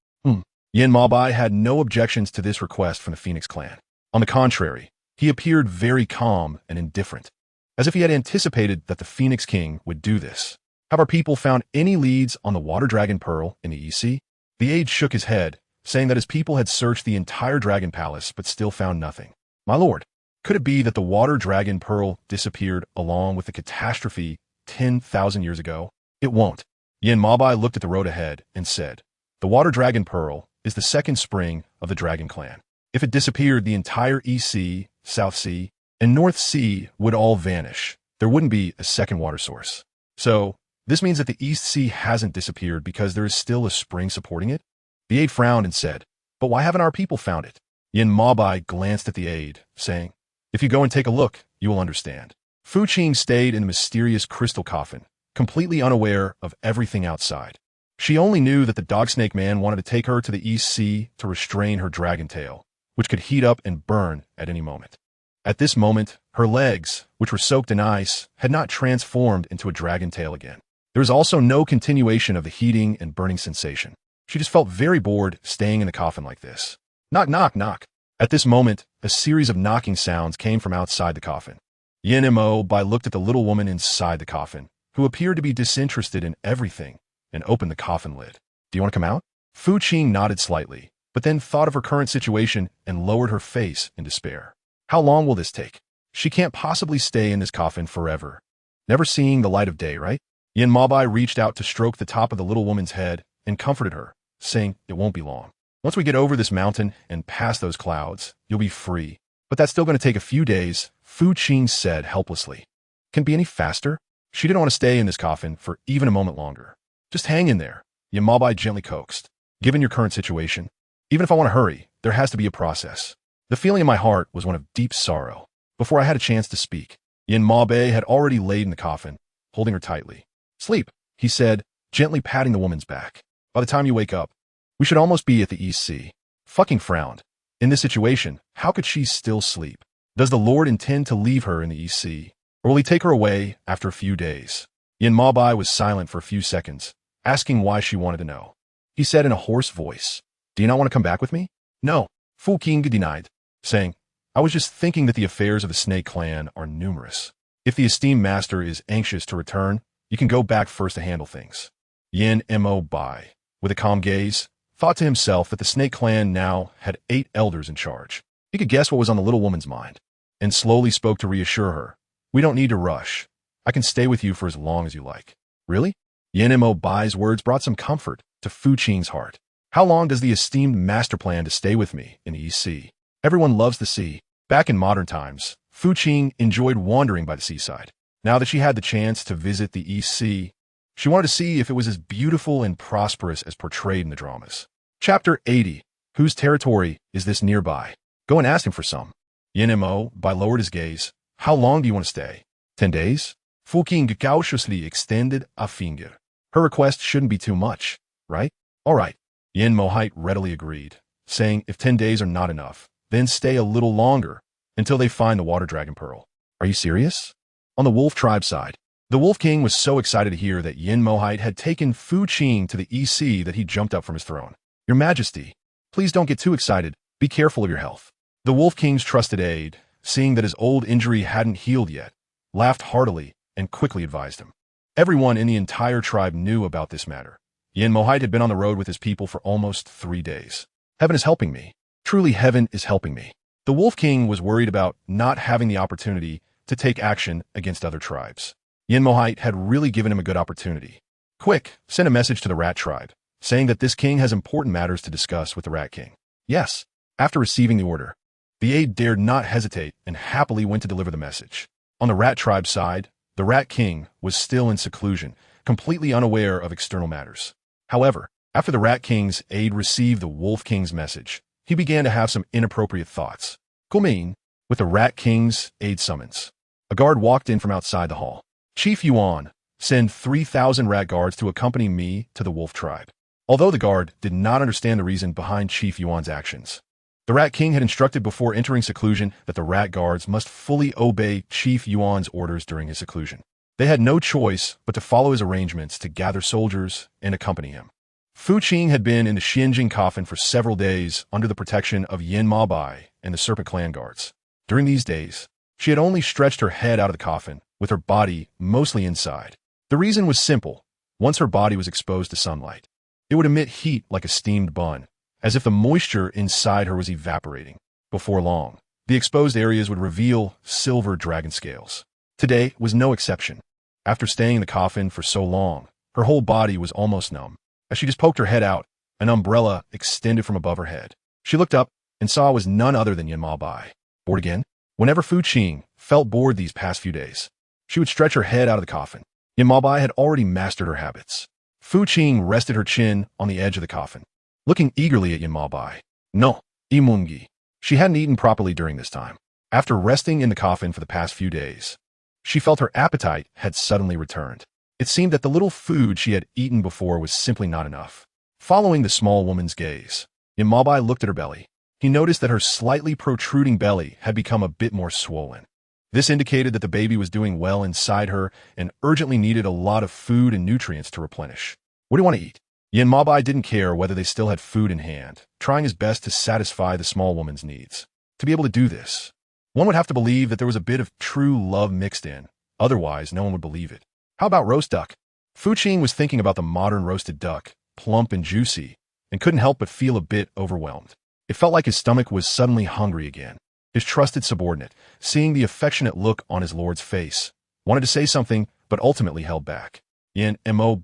Yin Mabai had no objections to this request from the Phoenix Clan. On the contrary, he appeared very calm and indifferent, as if he had anticipated that the Phoenix King would do this. Have our people found any leads on the Water Dragon Pearl in the EC? The aide shook his head, saying that his people had searched the entire Dragon Palace but still found nothing. My lord, could it be that the Water Dragon Pearl disappeared along with the catastrophe 10,000 years ago? It won't. Yin Mabai looked at the road ahead and said, the Water Dragon Pearl is the second spring of the Dragon Clan. If it disappeared, the entire EC, South Sea, and North Sea would all vanish. There wouldn't be a second water source. So, this means that the East Sea hasn't disappeared because there is still a spring supporting it? The aide frowned and said, but why haven't our people found it? Yin Mabai glanced at the aide, saying, if you go and take a look, you will understand. Fu Qing stayed in the mysterious crystal coffin, completely unaware of everything outside. She only knew that the dog snake man wanted to take her to the East Sea to restrain her dragon tail, which could heat up and burn at any moment. At this moment, her legs, which were soaked in ice, had not transformed into a dragon tail again. There was also no continuation of the heating and burning sensation. She just felt very bored staying in the coffin like this. Knock, knock, knock. At this moment, a series of knocking sounds came from outside the coffin. Yin Mabai looked at the little woman inside the coffin, who appeared to be disinterested in everything, and opened the coffin lid. Do you want to come out? Fu Qing nodded slightly, but then thought of her current situation and lowered her face in despair. How long will this take? She can't possibly stay in this coffin forever. Never seeing the light of day, right? Yin Mabai reached out to stroke the top of the little woman's head and comforted her, saying it won't be long. Once we get over this mountain and past those clouds, you'll be free. But that's still going to take a few days, Fu Qing said helplessly. Can it be any faster? She didn't want to stay in this coffin for even a moment longer. Just hang in there, Yin Mabai gently coaxed. Given your current situation, even if I want to hurry, there has to be a process. The feeling in my heart was one of deep sorrow. Before I had a chance to speak, Yin Mabai had already laid in the coffin, holding her tightly. Sleep, he said, gently patting the woman's back. By the time you wake up, we should almost be at the East Sea. Fucking frowned. In this situation, how could she still sleep? Does the Lord intend to leave her in the East Sea, or will he take her away after a few days? Yin Mabai was silent for a few seconds, asking why she wanted to know. He said in a hoarse voice, do you not want to come back with me? No, Fu Qing denied, saying, I was just thinking that the affairs of the Snake Clan are numerous. If the esteemed master is anxious to return, you can go back first to handle things. Yin Mabai, with a calm gaze, thought to himself that the Snake Clan now had 8 elders in charge. He could guess what was on the little woman's mind. and slowly spoke to reassure her. We don't need to rush. I can stay with you for as long as you like. Really? Yan Bai's words brought some comfort to Fu Qing's heart. How long does the esteemed master plan to stay with me in the East Sea? Everyone loves the sea. Back in modern times, Fu Qing enjoyed wandering by the seaside. Now that she had the chance to visit the East Sea, she wanted to see if it was as beautiful and prosperous as portrayed in the dramas. Chapter 80. Whose territory is this nearby? Go and ask him for some. Yan Bai lowered his gaze. How long do you want to stay? 10 days? Fu Qing cautiously extended a finger. Her request shouldn't be too much, right? All right. Yan Mohite readily agreed, saying if 10 days are not enough, then stay a little longer until they find the water dragon pearl. Are you serious? On the wolf tribe side, the Wolf King was so excited to hear that Yan Mohite had taken Fu Qing to the East Sea that he jumped up from his throne. Your Majesty, please don't get too excited. Be careful of your health. The Wolf King's trusted aide, seeing that his old injury hadn't healed yet, laughed heartily and quickly advised him. Everyone in the entire tribe knew about this matter. Yan Mohite had been on the road with his people for almost 3 days. Heaven is helping me. Truly, heaven is helping me. The Wolf King was worried about not having the opportunity to take action against other tribes. Yan Mohite had really given him a good opportunity. Quick, send a message to the Rat tribe, saying that this king has important matters to discuss with the Rat King. Yes, after receiving the order, the aide dared not hesitate and happily went to deliver the message. On the Rat tribe side, the Rat King was still in seclusion, completely unaware of external matters. However, after the Rat King's aide received the Wolf King's message, he began to have some inappropriate thoughts. Kumin, with the Rat King's aide summons. A guard walked in from outside the hall. Chief Yuan, send 3,000 rat guards to accompany me to the Wolf tribe. Although the guard did not understand the reason behind Chief Yuan's actions, the Rat King had instructed before entering seclusion that the rat guards must fully obey Chief Yuan's orders during his seclusion. They had no choice but to follow his arrangements to gather soldiers and accompany him. Fu Qing had been in the Xianjing coffin for several days under the protection of Yan Bai and the Serpent Clan guards. During these days, she had only stretched her head out of the coffin, with her body mostly inside. The reason was simple. Once her body was exposed to sunlight, it would emit heat like a steamed bun, as if the moisture inside her was evaporating. Before long, the exposed areas would reveal silver dragon scales. Today was no exception. After staying in the coffin for so long, her whole body was almost numb. As she just poked her head out, an umbrella extended from above her head. She looked up and saw it was none other than Yan Bai. Bored again? Whenever Fu Qing felt bored these past few days, she would stretch her head out of the coffin. Yan Bai had already mastered her habits. Fu Qing rested her chin on the edge of the coffin, looking eagerly at Yan Bai. No, Imungi. She hadn't eaten properly during this time. After resting in the coffin for the past few days, she felt her appetite had suddenly returned. It seemed that the little food she had eaten before was simply not enough. Following the small woman's gaze, Yan Bai looked at her belly. He noticed that her slightly protruding belly had become a bit more swollen. This indicated that the baby was doing well inside her and urgently needed a lot of food and nutrients to replenish. What do you want to eat? Yan Bai didn't care whether they still had food in hand, trying his best to satisfy the small woman's needs. To be able to do this, one would have to believe that there was a bit of true love mixed in. Otherwise, no one would believe it. How about roast duck? Fu Qing was thinking about the modern roasted duck, plump and juicy, and couldn't help but feel a bit overwhelmed. It felt like his stomach was suddenly hungry again. His trusted subordinate, seeing the affectionate look on his lord's face, wanted to say something, but ultimately held back. Yan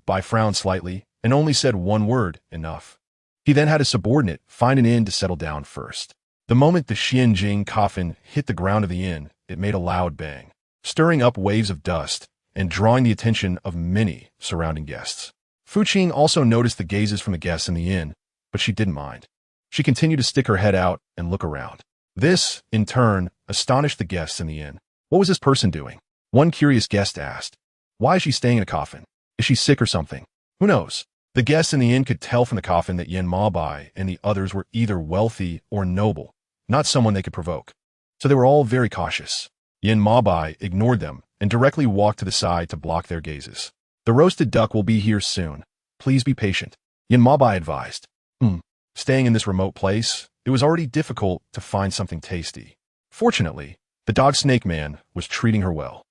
Bai frowned slightly and only said one word, enough. He then had his subordinate find an inn to settle down first. The moment the Xianjing coffin hit the ground of the inn, it made a loud bang, stirring up waves of dust and drawing the attention of many surrounding guests. Fu Qing also noticed the gazes from the guests in the inn, but she didn't mind. She continued to stick her head out and look around. This, in turn, astonished the guests in the inn. What was this person doing? One curious guest asked. Why is she staying in a coffin? Is she sick or something? Who knows? The guests in the inn could tell from the coffin that Yan Bai and the others were either wealthy or noble, not someone they could provoke. So they were all very cautious. Yan Bai ignored them and directly walked to the side to block their gazes. The roasted duck will be here soon. Please be patient. Yan Bai advised. Staying in this remote place, it was already difficult to find something tasty. Fortunately, the dog snake man was treating her well.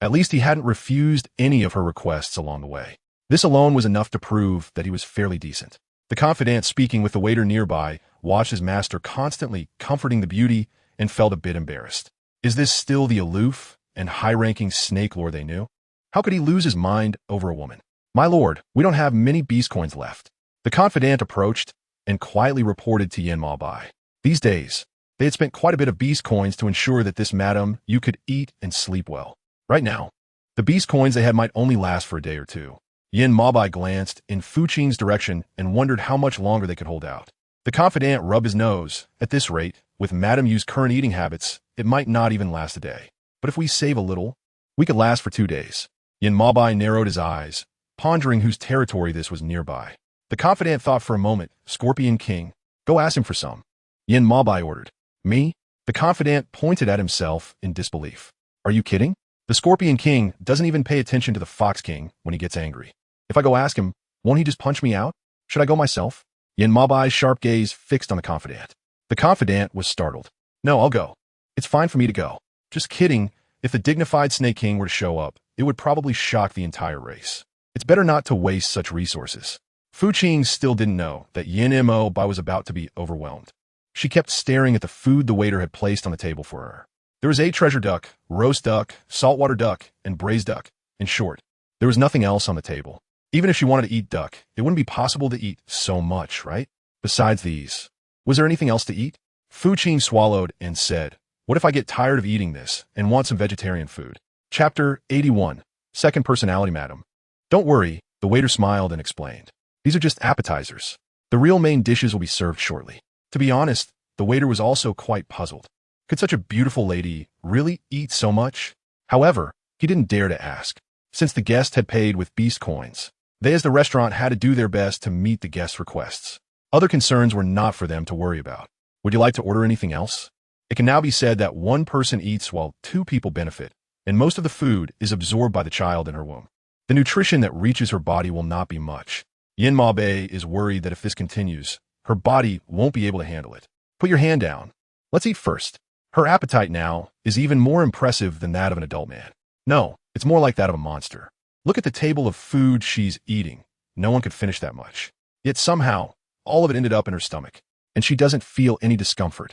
At least he hadn't refused any of her requests along the way. This alone was enough to prove that he was fairly decent. The confidant, speaking with the waiter nearby, watched his master constantly comforting the beauty and felt a bit embarrassed. Is this still the aloof and high-ranking snake lord they knew? How could he lose his mind over a woman? My lord, we don't have many beast coins left. The confidant approached and quietly reported to Yin Mabai. These days, they had spent quite a bit of beast coins to ensure that this madam you could eat and sleep well. Right now, the beast coins they had might only last for a day or two. Yin Mabai glanced in Fu Qing's direction and wondered how much longer they could hold out. The confidant rubbed his nose. At this rate, with Madame Yu's current eating habits, it might not even last a day. But if we save a little, we could last for 2 days. Yin Mabai narrowed his eyes, pondering whose territory this was nearby. The confidant thought for a moment. Scorpion King, go ask him for some. Yin Mabai ordered. Me? The confidant pointed at himself in disbelief. Are you kidding? The Scorpion King doesn't even pay attention to the Fox King when he gets angry. If I go ask him, won't he just punch me out? Should I go myself? Yin Mabai's sharp gaze fixed on the confidant. The confidant was startled. No, I'll go. It's fine for me to go. Just kidding. If the dignified Snake King were to show up, it would probably shock the entire race. It's better not to waste such resources. Fu Qing still didn't know that Yin Mabai was about to be overwhelmed. She kept staring at the food the waiter had placed on the table for her. There was 8 treasure duck, roast duck, saltwater duck, and braised duck. In short, there was nothing else on the table. Even if she wanted to eat duck, it wouldn't be possible to eat so much, right? Besides these, was there anything else to eat? Fu Qing swallowed and said, what if I get tired of eating this and want some vegetarian food? Chapter 81. Second personality, madam. Don't worry, the waiter smiled and explained. These are just appetizers. The real main dishes will be served shortly. To be honest, the waiter was also quite puzzled. Could such a beautiful lady really eat so much? However, he didn't dare to ask. Since the guest had paid with beast coins, they as the restaurant had to do their best to meet the guest's requests. Other concerns were not for them to worry about. Would you like to order anything else? It can now be said that one person eats while 2 people benefit, and most of the food is absorbed by the child in her womb. The nutrition that reaches her body will not be much. Yin Mabai is worried that if this continues, her body won't be able to handle it. Put your hand down. Let's eat first. Her appetite now is even more impressive than that of an adult man. No, it's more like that of a monster. Look at the table of food she's eating. No one could finish that much. Yet somehow, all of it ended up in her stomach, and she doesn't feel any discomfort.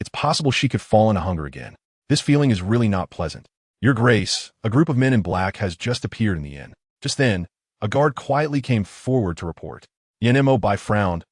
It's possible she could fall into hunger again. This feeling is really not pleasant. Your Grace, a group of men in black has just appeared in the inn. Just then, a guard quietly came forward to report. Yin Mabai frowned.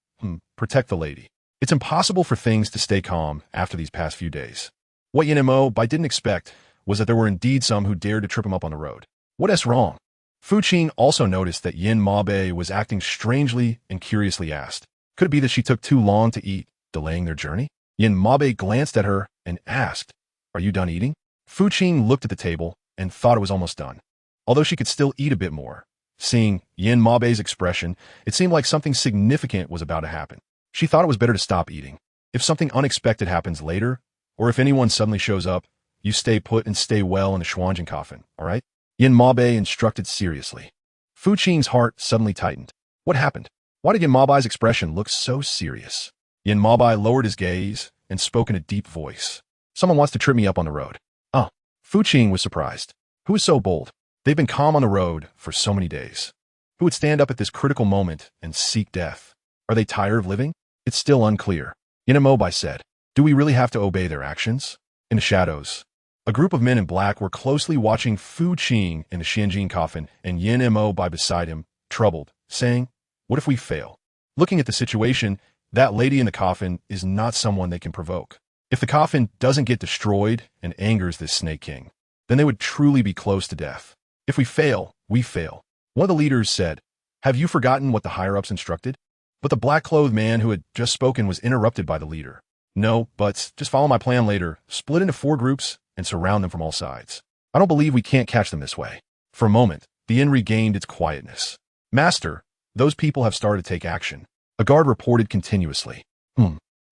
Protect the lady. It's impossible for things to stay calm after these past few days. What Yin Mabai didn't expect was that there were indeed some who dared to trip him up on the road. What's wrong? Fu Qing also noticed that Yin Mabai was acting strangely and curiously asked. Could it be that she took too long to eat, delaying their journey? Yin Mabai glanced at her and asked, are you done eating? Fu Qing looked at the table and thought it was almost done. Although she could still eat a bit more. Seeing Yin Mabai's expression, it seemed like something significant was about to happen. She thought it was better to stop eating. If something unexpected happens later, or if anyone suddenly shows up, you stay put and stay well in the Xuanjin coffin, all right? Yin Mabai instructed seriously. Fu Qing's heart suddenly tightened. What happened? Why did Yin Mabai's expression look so serious? Yin Mabai lowered his gaze and spoke in a deep voice. Someone wants to trip me up on the road. Oh, Fu Qing was surprised. Who is so bold? They've been calm on the road for so many days. Who would stand up at this critical moment and seek death? Are they tired of living? It's still unclear. Yin Mabai said, do we really have to obey their actions? In the shadows, a group of men in black were closely watching Fu Qing in the Xuanjin coffin and Yin Mabai beside him, troubled, saying, what if we fail? Looking at the situation, that lady in the coffin is not someone they can provoke. If the coffin doesn't get destroyed and angers this Snake King, then they would truly be close to death. If we fail, we fail. One of the leaders said, have you forgotten what the higher-ups instructed? But the black-clothed man who had just spoken was interrupted by the leader. No, but just follow my plan later. Split into 4 groups and surround them from all sides. I don't believe we can't catch them this way. For a moment, the inn regained its quietness. Master, those people have started to take action. A guard reported continuously.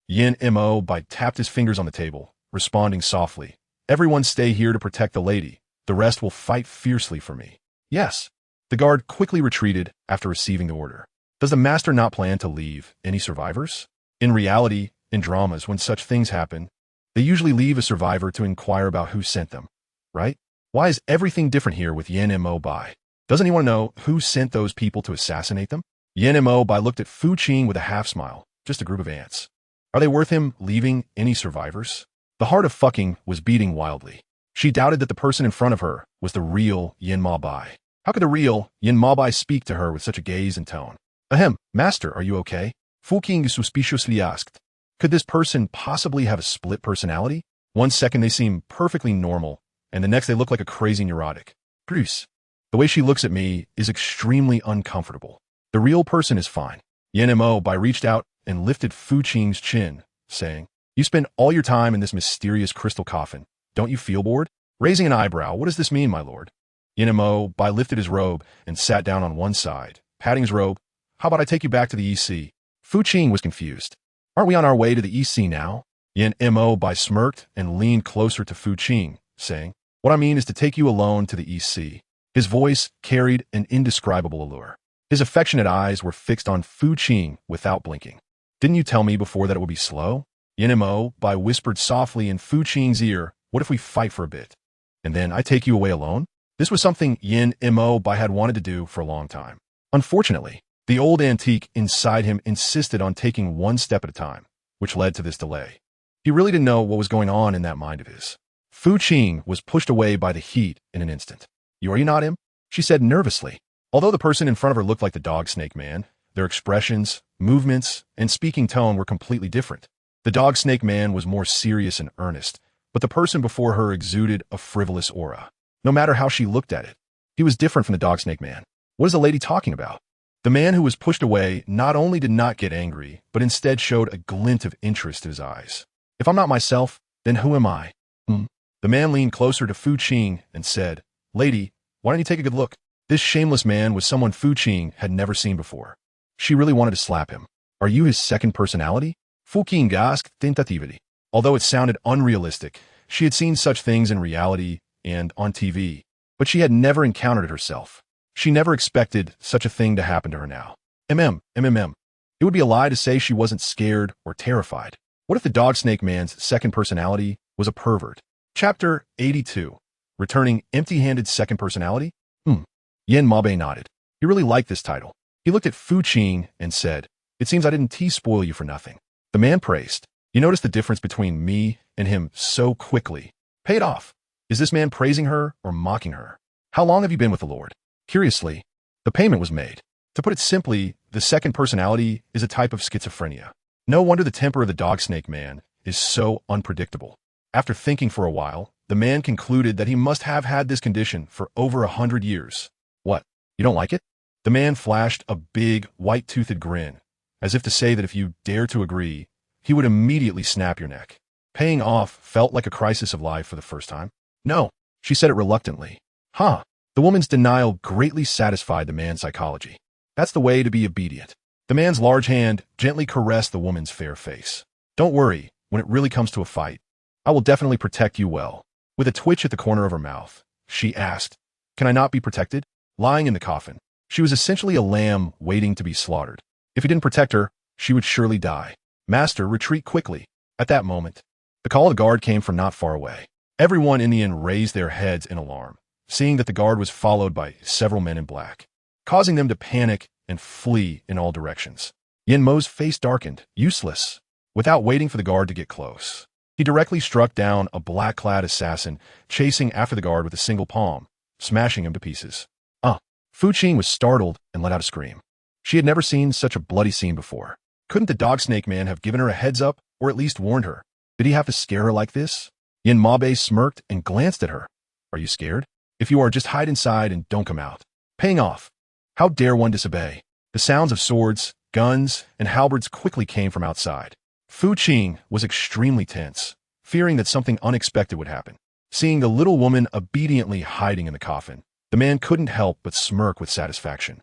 Yin Mabai tapped his fingers on the table, responding softly. Everyone stay here to protect the lady. The rest will fight fiercely for me. Yes. The guard quickly retreated after receiving the order. Does the master not plan to leave any survivors? In reality, in dramas, when such things happen, they usually leave a survivor to inquire about who sent them, right? Why is everything different here with Yin Mabai? Does anyone know who sent those people to assassinate them? Yin Mabai looked at Fu Qing with a half smile, just a group of ants. Are they worth him leaving any survivors? The heart of fucking was beating wildly. She doubted that the person in front of her was the real Yin Ma Bai. How could the real Yin Ma Bai speak to her with such a gaze and tone? Ahem, master, are you okay? Fu Qing suspiciously asked. Could this person possibly have a split personality? One second they seem perfectly normal, and the next they look like a crazy neurotic. Bruce. The way she looks at me is extremely uncomfortable. The real person is fine. Yin Mo Bai reached out and lifted Fu Qing's chin, saying, You spend all your time in this mysterious crystal coffin. Don't you feel bored? Raising an eyebrow, what does this mean, my lord? Yin Mo Bai lifted his robe and sat down on one side, patting his robe. How about I take you back to the EC? Fu Qing was confused. Aren't we on our way to the EC now? Yin Mo Bai smirked and leaned closer to Fu Qing, saying, What I mean is to take you alone to the EC. His voice carried an indescribable allure. His affectionate eyes were fixed on Fu Qing without blinking. Didn't you tell me before that it would be slow? Yin Mo Bai whispered softly in Fu Qing's ear, What if we fight for a bit? And then I take you away alone? This was something Yin Mo Bai had wanted to do for a long time. Unfortunately, the old antique inside him insisted on taking one step at a time, which led to this delay. He really didn't know what was going on in that mind of his. Fu Qing was pushed away by the heat in an instant. Are you not him? She said nervously. Although the person in front of her looked like the dog snake man, their expressions, movements, and speaking tone were completely different. The dog snake man was more serious and earnest, but the person before her exuded a frivolous aura. No matter how she looked at it, he was different from the dog snake man. What is the lady talking about? The man who was pushed away not only did not get angry, but instead showed a glint of interest in his eyes. If I'm not myself, then who am I? The man leaned closer to Fu Qing and said, Lady, why don't you take a good look? This shameless man was someone Fu Qing had never seen before. She really wanted to slap him. Are you his second personality? Fu Qing gasped tentatively. Although it sounded unrealistic, she had seen such things in reality and on TV, but she had never encountered it herself. She never expected such a thing to happen to her now. It would be a lie to say she wasn't scared or terrified. What if the dog snake man's second personality was a pervert? Chapter 82. Returning empty-handed second personality? Yin Ma Bai nodded. He really liked this title. He looked at Fu Qing and said, It seems I didn't tea-spoil you for nothing. The man praised. You noticed the difference between me and him so quickly. Pay it off. Is this man praising her or mocking her? How long have you been with the Lord? Curiously, the payment was made. To put it simply, the second personality is a type of schizophrenia. No wonder the temper of the dog snake man is so unpredictable. After thinking for a while, the man concluded that he must have had this condition for over 100 years. What? You don't like it? The man flashed a big, white-toothed grin, as if to say that if you dare to agree, he would immediately snap your neck. Paying off felt like a crisis of life for the first time. No, she said it reluctantly. The woman's denial greatly satisfied the man's psychology. That's the way to be obedient. The man's large hand gently caressed the woman's fair face. Don't worry, when it really comes to a fight, I will definitely protect you well. With a twitch at the corner of her mouth, she asked, Can I not be protected? Lying in the coffin, she was essentially a lamb waiting to be slaughtered. If he didn't protect her, she would surely die. Master, retreat quickly. At that moment, the call of the guard came from not far away. Everyone in the inn raised their heads in alarm, seeing that the guard was followed by several men in black, causing them to panic and flee in all directions. Yin Mo's face darkened, useless. Without waiting for the guard to get close, he directly struck down a black-clad assassin, chasing after the guard with a single palm, smashing him to pieces. Fu Qing was startled and let out a scream. She had never seen such a bloody scene before. Couldn't the dog snake man have given her a heads up, or at least warned her? Did he have to scare her like this? Yin Ma Bai smirked and glanced at her. Are you scared? If you are, just hide inside and don't come out. Paying off. How dare one disobey? The sounds of swords, guns, and halberds quickly came from outside. Fu Qing was extremely tense, fearing that something unexpected would happen. Seeing the little woman obediently hiding in the coffin, the man couldn't help but smirk with satisfaction.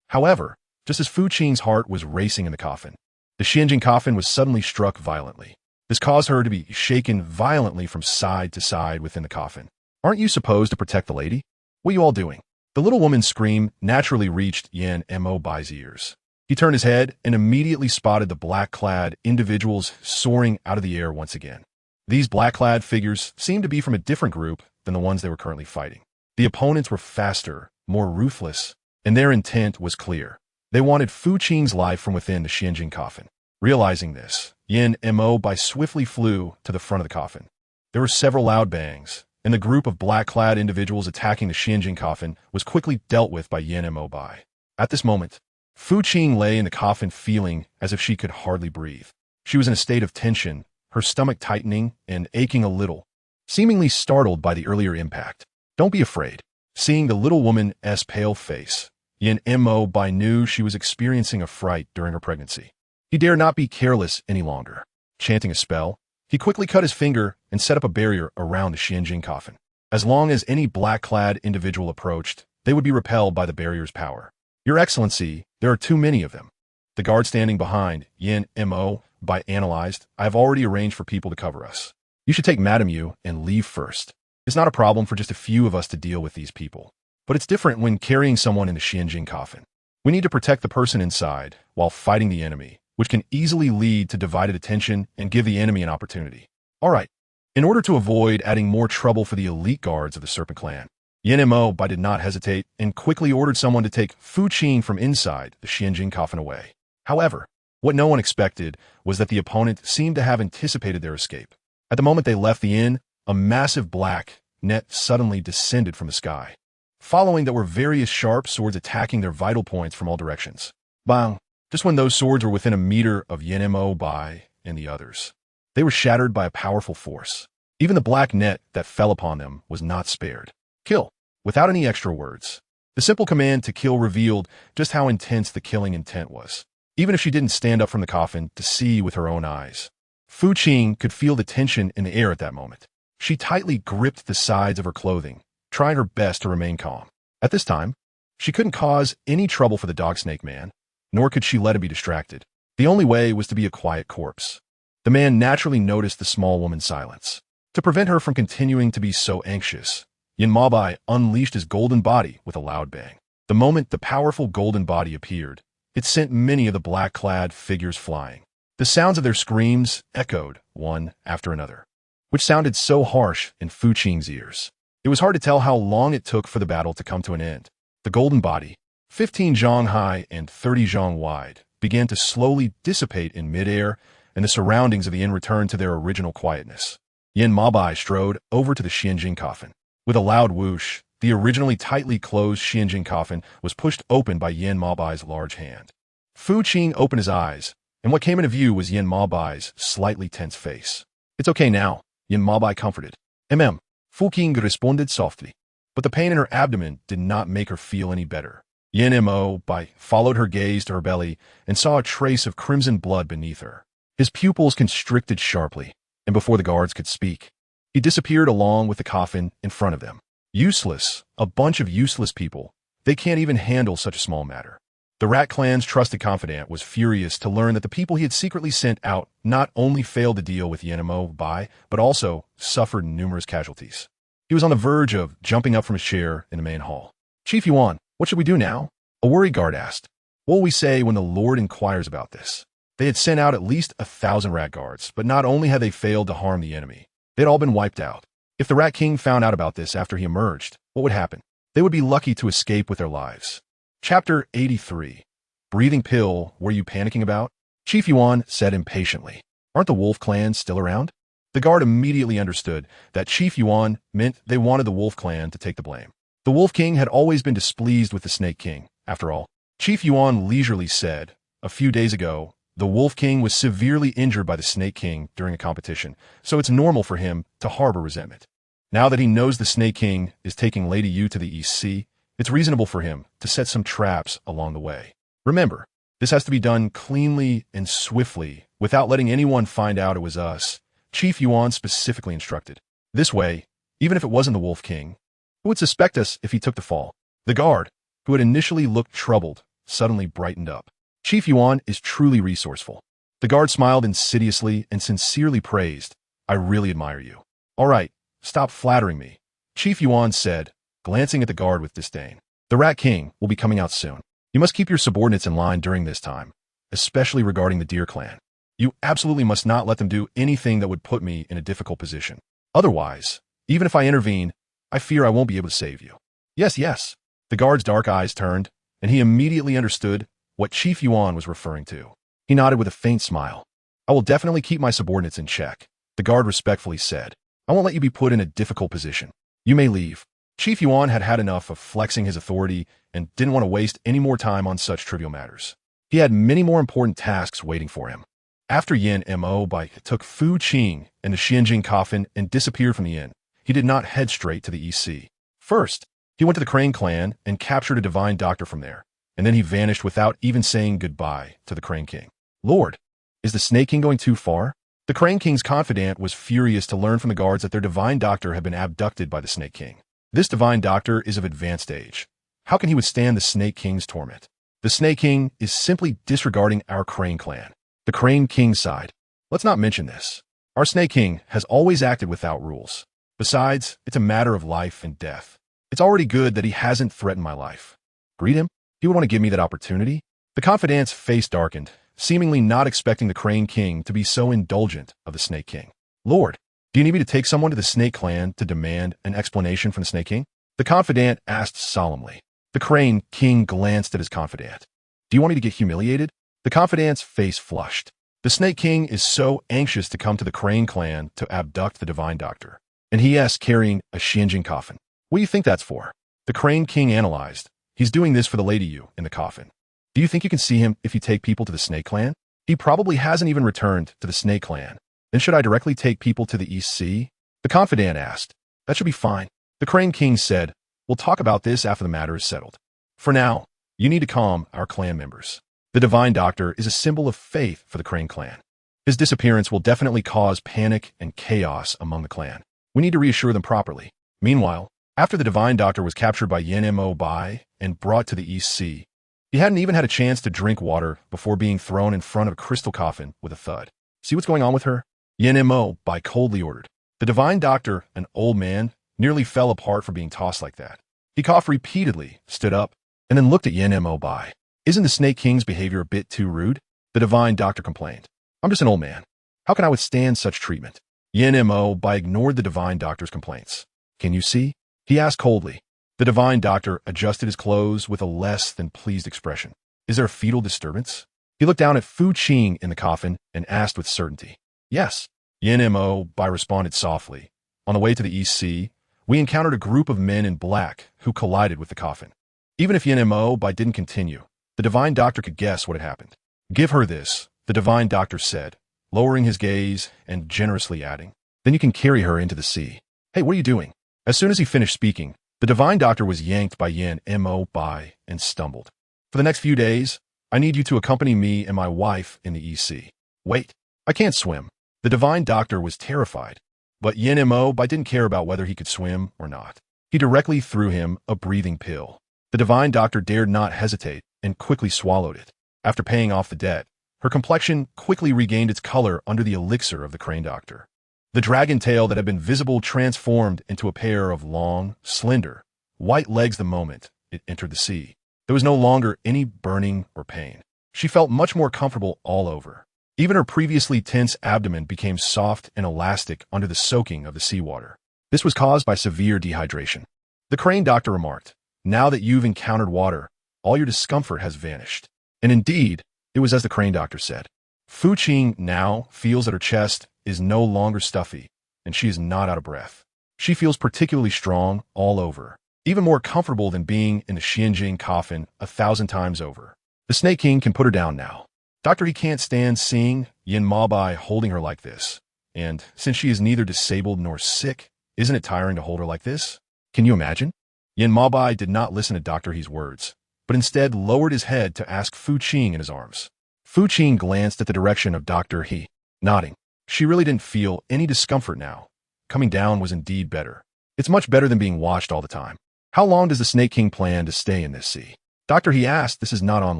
However, just as Fu Qing's heart was racing in the coffin, the Xianjing coffin was suddenly struck violently. This caused her to be shaken violently from side to side within the coffin. Aren't you supposed to protect the lady? What are you all doing? The little woman's scream naturally reached Yin Mo Bai's ears. He turned his head and immediately spotted the black-clad individuals soaring out of the air once again. These black-clad figures seemed to be from a different group than the ones they were currently fighting. The opponents were faster, more ruthless, and their intent was clear. They wanted Fu Qing's life from within the Xianjing coffin. Realizing this, Yin Mo Bai swiftly flew to the front of the coffin. There were several loud bangs, and the group of black-clad individuals attacking the Xianjing coffin was quickly dealt with by Yin Mo Bai. At this moment, Fu Qing lay in the coffin feeling as if she could hardly breathe. She was in a state of tension, her stomach tightening and aching a little, seemingly startled by the earlier impact. Don't be afraid. Seeing the little woman's pale face, Yin Mo Bai knew she was experiencing a fright during her pregnancy. He dared not be careless any longer. Chanting a spell, he quickly cut his finger and set up a barrier around the Xianjing coffin. As long as any black-clad individual approached, they would be repelled by the barrier's power. Your Excellency, there are too many of them. The guard standing behind Yin Mo Bai analyzed, I have already arranged for people to cover us. You should take Madame Yu and leave first. It's not a problem for just a few of us to deal with these people. But it's different when carrying someone in the Xianjing coffin. We need to protect the person inside while fighting the enemy, which can easily lead to divided attention and give the enemy an opportunity. All right. In order to avoid adding more trouble for the elite guards of the Serpent Clan, Yin Mo Bai did not hesitate and quickly ordered someone to take Fu Qing from inside the Xianjing coffin away. However, what no one expected was that the opponent seemed to have anticipated their escape. At the moment they left the inn, a massive black net suddenly descended from the sky. Following that were various sharp swords attacking their vital points from all directions. Bang! Just when those swords were within a meter of Yin Mo Bai and the others, they were shattered by a powerful force. Even the black net that fell upon them was not spared. Kill, without any extra words. The simple command to kill revealed just how intense the killing intent was. Even if she didn't stand up from the coffin to see with her own eyes, Fu Qing could feel the tension in the air at that moment. She tightly gripped the sides of her clothing, trying her best to remain calm. At this time, she couldn't cause any trouble for the dog snake man, nor could she let him be distracted. The only way was to be a quiet corpse. The man naturally noticed the small woman's silence. To prevent her from continuing to be so anxious, Yin Mo Bai unleashed his golden body with a loud bang. The moment the powerful golden body appeared, it sent many of the black-clad figures flying. The sounds of their screams echoed one after another, which sounded so harsh in Fu Qing's ears. It was hard to tell how long it took for the battle to come to an end. The golden body, 15 zhang high and 30 zhang wide, began to slowly dissipate in midair, and the surroundings of the inn returned to their original quietness. Yin Mo Bai strode over to the Xianjing coffin. With a loud whoosh, the originally tightly closed Xianjing coffin was pushed open by Yin Mo Bai's large hand. Fu Qing opened his eyes, and what came into view was Yin Mo Bai's slightly tense face. It's okay now, Yin Mo Bai comforted. Fu Qing responded softly, but the pain in her abdomen did not make her feel any better. Yin Mo Bai followed her gaze to her belly and saw a trace of crimson blood beneath her. His pupils constricted sharply, and before the guards could speak, he disappeared along with the coffin in front of them. Useless, a bunch of useless people. They can't even handle such a small matter. The Rat Clan's trusted confidant was furious to learn that the people he had secretly sent out not only failed to deal with Yin Mo Bai, but also suffered numerous casualties. He was on the verge of jumping up from his chair in the main hall. Chief Yuan, what should we do now? A worried guard asked. What will we say when the Lord inquires about this? They had sent out at least 1,000 rat guards, but not only had they failed to harm the enemy, they'd all been wiped out. If the Rat King found out about this after he emerged, what would happen? They would be lucky to escape with their lives. Chapter 83. Breathing pill, were you panicking about? Chief Yuan said impatiently. Aren't the Wolf Clan still around? The guard immediately understood that Chief Yuan meant they wanted the Wolf Clan to take the blame. The Wolf King had always been displeased with the Snake King, after all. Chief Yuan leisurely said, a few days ago, the Wolf King was severely injured by the Snake King during a competition, so it's normal for him to harbor resentment. Now that he knows the Snake King is taking Lady Yu to the East Sea, it's reasonable for him to set some traps along the way. Remember, this has to be done cleanly and swiftly, without letting anyone find out it was us, Chief Yuan specifically instructed. This way, even if it wasn't the Wolf King, who would suspect us if he took the fall? The guard, who had initially looked troubled, suddenly brightened up. Chief Yuan is truly resourceful. The guard smiled insidiously and sincerely praised, I really admire you. All right, stop flattering me, Chief Yuan said, glancing at the guard with disdain. The Rat King will be coming out soon. You must keep your subordinates in line during this time, especially regarding the Deer Clan. You absolutely must not let them do anything that would put me in a difficult position. Otherwise, even if I intervene, I fear I won't be able to save you. Yes, yes. The guard's dark eyes turned, and he immediately understood what Chief Yuan was referring to. He nodded with a faint smile. I will definitely keep my subordinates in check, the guard respectfully said. I won't let you be put in a difficult position. You may leave. Chief Yuan had had enough of flexing his authority and didn't want to waste any more time on such trivial matters. He had many more important tasks waiting for him. After Yin Mo Bai took Fu Qing and the Xianjing coffin and disappeared from the inn, he did not head straight to the EC. First, he went to the Crane clan and captured a divine doctor from there, and then he vanished without even saying goodbye to the Crane King. Lord, is the Snake King going too far? The Crane King's confidant was furious to learn from the guards that their divine doctor had been abducted by the Snake King. This divine doctor is of advanced age. How can he withstand the Snake King's torment? The Snake King is simply disregarding our Crane clan. The Crane King sighed. Let's not mention this. Our Snake King has always acted without rules. Besides, it's a matter of life and death. It's already good that he hasn't threatened my life. Greet him? He would want to give me that opportunity? The confidant's face darkened, seemingly not expecting the Crane King to be so indulgent of the Snake King. Lord, do you need me to take someone to the Snake Clan to demand an explanation from the Snake King? The confidant asked solemnly. The Crane King glanced at his confidant. Do you want me to get humiliated? The confidant's face flushed. The Snake King is so anxious to come to the Crane Clan to abduct the divine doctor. And he asks carrying a Xianjing coffin. What do you think that's for? The Crane King analyzed. He's doing this for the Lady Yu in the coffin. Do you think you can see him if you take people to the Snake Clan? He probably hasn't even returned to the Snake Clan. Then should I directly take people to the EC? The confidant asked. That should be fine. The Crane King said, we'll talk about this after the matter is settled. For now, you need to calm our clan members. The divine doctor is a symbol of faith for the Crane clan. His disappearance will definitely cause panic and chaos among the clan. We need to reassure them properly. Meanwhile, after the divine doctor was captured by Yin Mo Bai and brought to the EC, he hadn't even had a chance to drink water before being thrown in front of a crystal coffin with a thud. See what's going on with her? Yin Mo Bai coldly ordered. The divine doctor, an old man, nearly fell apart for being tossed like that. He coughed repeatedly, stood up, and then looked at Yin Mo Bai. Isn't the Snake King's behavior a bit too rude? The divine doctor complained. I'm just an old man. How can I withstand such treatment? Yin Mo Bai ignored the divine doctor's complaints. Can you see? He asked coldly. The divine doctor adjusted his clothes with a less than pleased expression. Is there a fetal disturbance? He looked down at Fu Qing in the coffin and asked with certainty. Yes. Yin Mo Bai responded softly. On the way to the EC, we encountered a group of men in black who collided with the coffin. Even if Yin Mo Bai didn't continue, the divine doctor could guess what had happened. Give her this, the divine doctor said, lowering his gaze and generously adding. Then you can carry her into the sea. Hey, what are you doing? As soon as he finished speaking, the divine doctor was yanked by Yin Mo Bai and stumbled. For the next few days, I need you to accompany me and my wife in the EC. Wait, I can't swim. The divine doctor was terrified, but Yin Mo Bai didn't care about whether he could swim or not. He directly threw him a breathing pill. The divine doctor dared not hesitate and quickly swallowed it. After paying off the debt, her complexion quickly regained its color under the elixir of the Crane doctor. The dragon tail that had been visible transformed into a pair of long, slender, white legs the moment it entered the sea. There was no longer any burning or pain. She felt much more comfortable all over. Even her previously tense abdomen became soft and elastic under the soaking of the seawater. This was caused by severe dehydration. The Crane doctor remarked, now that you've encountered water, all your discomfort has vanished. And indeed, it was as the Crane doctor said. Fu Qing now feels that her chest is no longer stuffy, and she is not out of breath. She feels particularly strong all over, even more comfortable than being in the Xianjing coffin 1,000 times over. The Snake King can put her down now. Doctor, he can't stand seeing Yin Mo Bai holding her like this. And since she is neither disabled nor sick, isn't it tiring to hold her like this? Can you imagine? Yin Mo Bai did not listen to Dr. He's words, but instead lowered his head to ask Fu Qing in his arms. Fu Qing glanced at the direction of Dr. He, nodding. She really didn't feel any discomfort now. Coming down was indeed better. It's much better than being watched all the time. How long does the Snake King plan to stay in this sea? Doctor, he asked, this is not on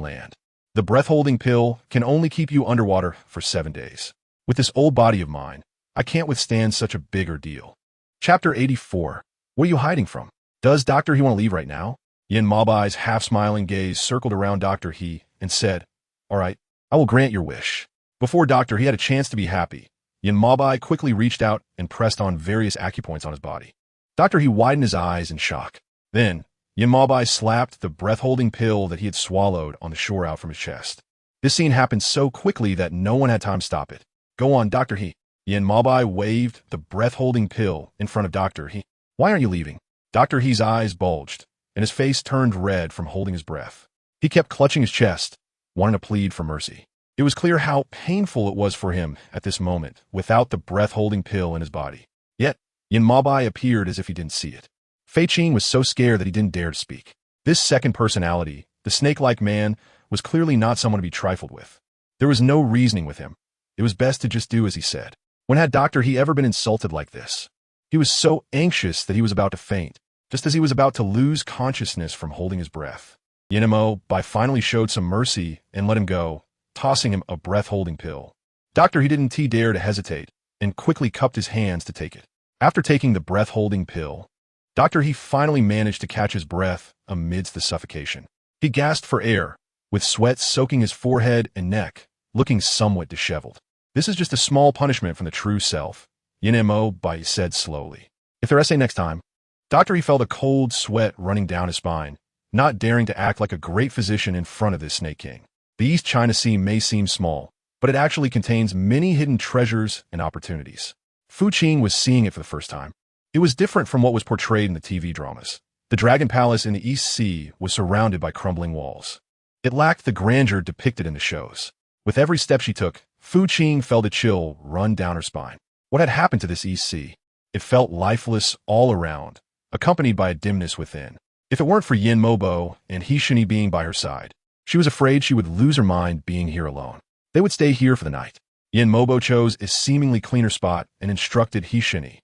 land. The breath-holding pill can only keep you underwater for 7 days. With this old body of mine, I can't withstand such a big ordeal. Chapter 84. What are you hiding from? Does Dr. He want to leave right now? Yin Mo Bai's half-smiling gaze circled around Dr. He and said, all right, I will grant your wish. Before Dr. He had a chance to be happy, Yin Mo Bai quickly reached out and pressed on various acupoints on his body. Dr. He widened his eyes in shock. Then, Yin Mo Bai slapped the breath-holding pill that he had swallowed on the shore out from his chest. This scene happened so quickly that no one had time to stop it. Go on, Dr. He. Yin Maobai waved the breath-holding pill in front of Dr. He. Why aren't you leaving? Dr. He's eyes bulged, and his face turned red from holding his breath. He kept clutching his chest, wanting to plead for mercy. It was clear how painful it was for him at this moment, without the breath-holding pill in his body. Yet, Yin Maobai appeared as if he didn't see it. Fei Qing was so scared that he didn't dare to speak. This second personality, the snake-like man, was clearly not someone to be trifled with. There was no reasoning with him. It was best to just do as he said. When had Dr. He ever been insulted like this? He was so anxious that he was about to faint, just as he was about to lose consciousness from holding his breath. Yin Maobai finally showed some mercy and let him go, tossing him a breath-holding pill. Dr. He didn't dare to hesitate, and quickly cupped his hands to take it. After taking the breath-holding pill, Dr. He finally managed to catch his breath amidst the suffocation. He gasped for air, with sweat soaking his forehead and neck, looking somewhat disheveled. This is just a small punishment from the true self, Yin Maobai said slowly. If they're essay next time, Dr. He felt a cold sweat running down his spine, not daring to act like a great physician in front of this Snake King. The East China Sea may seem small, but it actually contains many hidden treasures and opportunities. Fu Qing was seeing it for the first time. It was different from what was portrayed in the TV dramas. The Dragon Palace in the East Sea was surrounded by crumbling walls. It lacked the grandeur depicted in the shows. With every step she took, Fu Qing felt a chill run down her spine. What had happened to this East Sea? It felt lifeless all around, accompanied by a dimness within. If it weren't for Yin Maobai and He Shini being by her side, she was afraid she would lose her mind being here alone. They would stay here for the night. Yin Maobai chose a seemingly cleaner spot and instructed He Shini.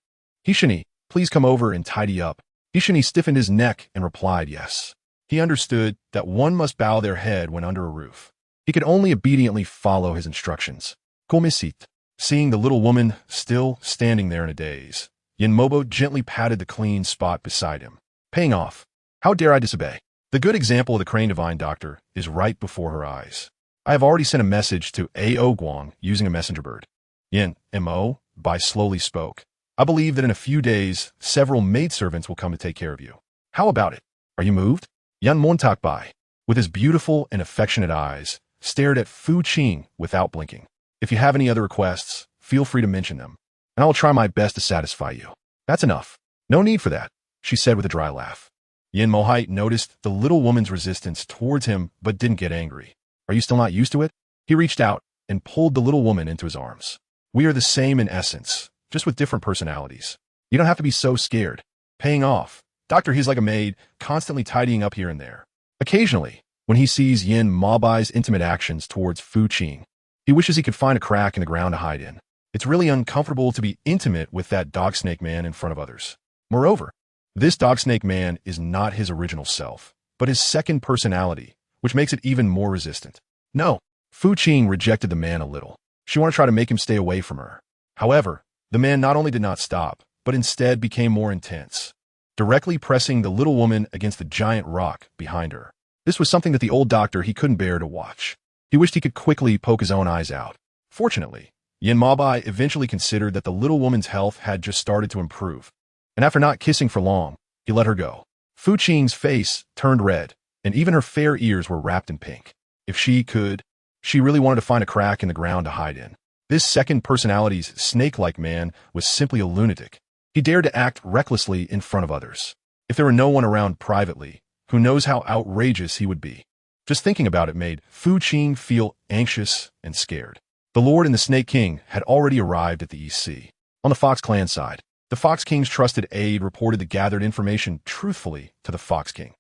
He Shini, please come over and tidy up. He Shini stiffened his neck and replied yes. He understood that one must bow their head when under a roof. He could only obediently follow his instructions. Komisit. Seeing the little woman still standing there in a daze, Yin Maobai gently patted the clean spot beside him. Paying off. How dare I disobey? The good example of the Crane Divine Doctor is right before her eyes. I have already sent a message to A.O. Guang using a messenger bird. Yin Maobai slowly spoke. I believe that in a few days, several maidservants will come to take care of you. How about it? Are you moved? Yan Montakbai, with his beautiful and affectionate eyes, stared at Fu Qing without blinking. If you have any other requests, feel free to mention them, and I will try my best to satisfy you. That's enough. No need for that, she said with a dry laugh. Yin Maobai noticed the little woman's resistance towards him but didn't get angry. Are you still not used to it? He reached out and pulled the little woman into his arms. We are the same in essence, just with different personalities. You don't have to be so scared. Paying off. Dr. He's like a maid, constantly tidying up here and there. Occasionally, when he sees Yin Maobai's intimate actions towards Fu Qing, he wishes he could find a crack in the ground to hide in. It's really uncomfortable to be intimate with that dog snake man in front of others. Moreover, this dog snake man is not his original self, but his second personality, which makes it even more resistant. No, Fu Qing rejected the man a little. She wanted to try to make him stay away from her. However, the man not only did not stop, but instead became more intense, directly pressing the little woman against the giant rock behind her. This was something that the old doctor he couldn't bear to watch. He wished he could quickly poke his own eyes out. Fortunately, Yin Maobai eventually considered that the little woman's health had just started to improve, and after not kissing for long, he let her go. Fu Qing's face turned red, and even her fair ears were wrapped in pink. If she could, she really wanted to find a crack in the ground to hide in. This second personality's snake-like man was simply a lunatic. He dared to act recklessly in front of others. If there were no one around privately, who knows how outrageous he would be. Just thinking about it made Fu Qing feel anxious and scared. The Lord and the Snake King had already arrived at the East Sea. On the Fox clan side, the Fox King's trusted aide reported the gathered information truthfully to the Fox King.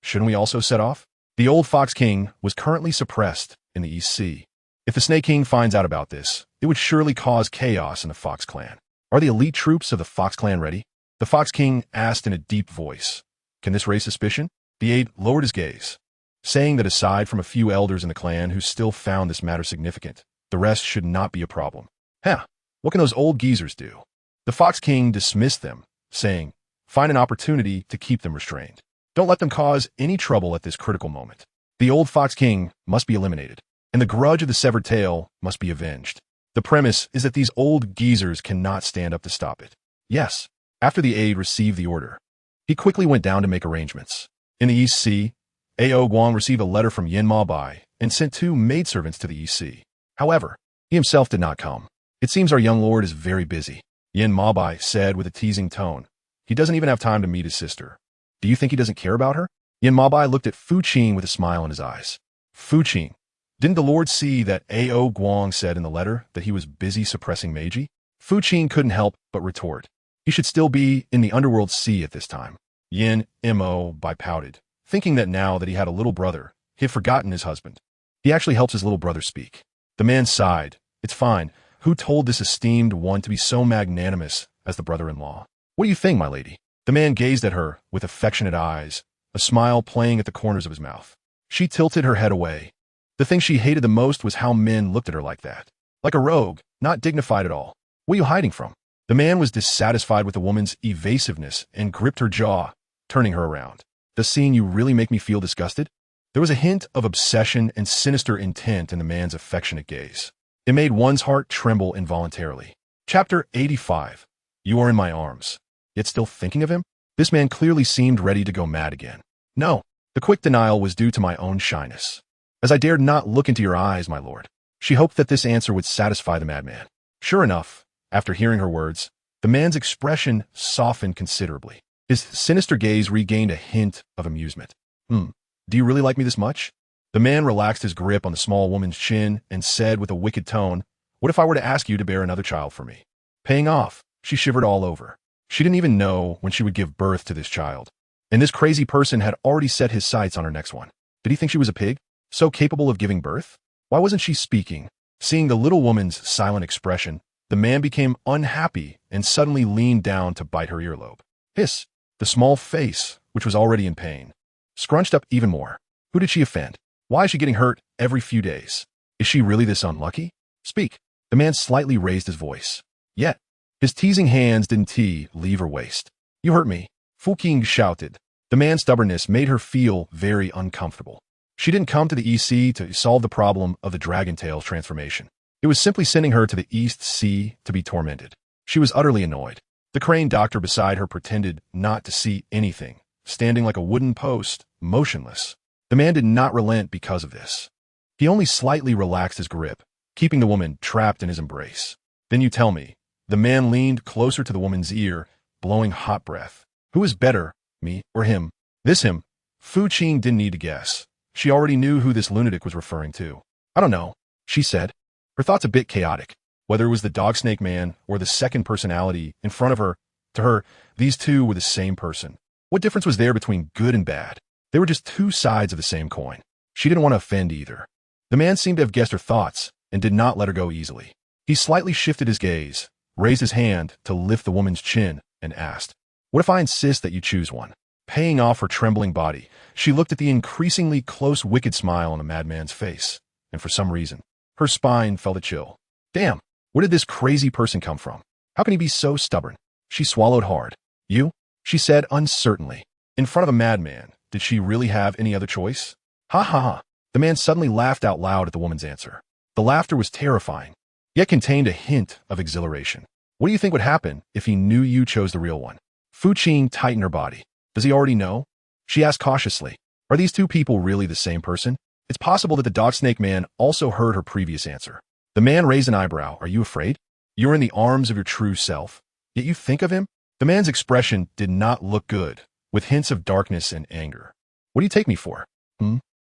Shouldn't we also set off? The old Fox King was currently suppressed in the East Sea. If the Snake King finds out about this, it would surely cause chaos in the Fox clan. Are the elite troops of the Fox clan ready? The Fox King asked in a deep voice. Can this raise suspicion? The aide lowered his gaze, saying that aside from a few elders in the clan who still found this matter significant, the rest should not be a problem. What can those old geezers do? The Fox King dismissed them, saying, find an opportunity to keep them restrained. Don't let them cause any trouble at this critical moment. The old Fox King must be eliminated, and the grudge of the severed tail must be avenged. The premise is that these old geezers cannot stand up to stop it. Yes, after the aide received the order, he quickly went down to make arrangements. In the East Sea, A.O. Guang received a letter from Yin Maobai and sent 2 maidservants to the EC. However, he himself did not come. It seems our young lord is very busy, Yin Mabai said with a teasing tone. He doesn't even have time to meet his sister. Do you think he doesn't care about her? Yin Mabai looked at Fu Qing with a smile in his eyes. Fu Qing, didn't the lord see that A.O. Guang said in the letter that he was busy suppressing Meiji? Fu Qing couldn't help but retort. He should still be in the underworld sea at this time. Yin Mo Bai pouted, thinking that now that he had a little brother, he had forgotten his husband. He actually helps his little brother speak. The man sighed. It's fine. Who told this esteemed one to be so magnanimous as the brother-in-law? What do you think, my lady? The man gazed at her with affectionate eyes, a smile playing at the corners of his mouth. She tilted her head away. The thing she hated the most was how men looked at her like that. Like a rogue, not dignified at all. What are you hiding from? The man was dissatisfied with the woman's evasiveness and gripped her jaw, turning her around. Does seeing you really make me feel disgusted? There was a hint of obsession and sinister intent in the man's affectionate gaze. It made one's heart tremble involuntarily. Chapter 85. You are in my arms. Yet still thinking of him? This man clearly seemed ready to go mad again. No, the quick denial was due to my own shyness. As I dared not look into your eyes, my lord. She hoped that this answer would satisfy the madman. Sure enough, after hearing her words, the man's expression softened considerably. His sinister gaze regained a hint of amusement. Do you really like me this much? The man relaxed his grip on the small woman's chin and said with a wicked tone, what if I were to ask you to bear another child for me? Paying off, she shivered all over. She didn't even know when she would give birth to this child. And this crazy person had already set his sights on her next one. Did he think she was a pig? So capable of giving birth? Why wasn't she speaking? Seeing the little woman's silent expression, the man became unhappy and suddenly leaned down to bite her earlobe. Hiss! The small face, which was already in pain, scrunched up even more. Who did she offend? Why is she getting hurt every few days? Is she really this unlucky? Speak. The man slightly raised his voice. Yet, his teasing hands didn't leave her waist. You hurt me, Fu Qing shouted. The man's stubbornness made her feel very uncomfortable. She didn't come to the EC to solve the problem of the Dragon Tail's transformation. It was simply sending her to the East Sea to be tormented. She was utterly annoyed. The crane doctor beside her pretended not to see anything, standing like a wooden post, motionless. The man did not relent because of this. He only slightly relaxed his grip, keeping the woman trapped in his embrace. Then you tell me. The man leaned closer to the woman's ear, blowing hot breath. Who is better, me or him? This him. Fu Qing didn't need to guess. She already knew who this lunatic was referring to. I don't know, she said. Her thoughts a bit chaotic. Whether it was the dog snake man or the second personality in front of her, to her, these two were the same person. What difference was there between good and bad? They were just two sides of the same coin. She didn't want to offend either. The man seemed to have guessed her thoughts and did not let her go easily. He slightly shifted his gaze, raised his hand to lift the woman's chin, and asked, what if I insist that you choose one? Paying off her trembling body, she looked at the increasingly close wicked smile on the madman's face, and for some reason, her spine felt a chill. Damn, where did this crazy person come from? How can he be so stubborn? She swallowed hard. You? She said uncertainly. In front of a madman, did she really have any other choice? Ha ha ha. The man suddenly laughed out loud at the woman's answer. The laughter was terrifying, yet contained a hint of exhilaration. What do you think would happen if he knew you chose the real one? Fu Qing tightened her body. Does he already know? She asked cautiously. Are these two people really the same person? It's possible that the dog snake man also heard her previous answer. The man raised an eyebrow. Are you afraid? You're in the arms of your true self, yet you think of him? The man's expression did not look good, with hints of darkness and anger. What do you take me for?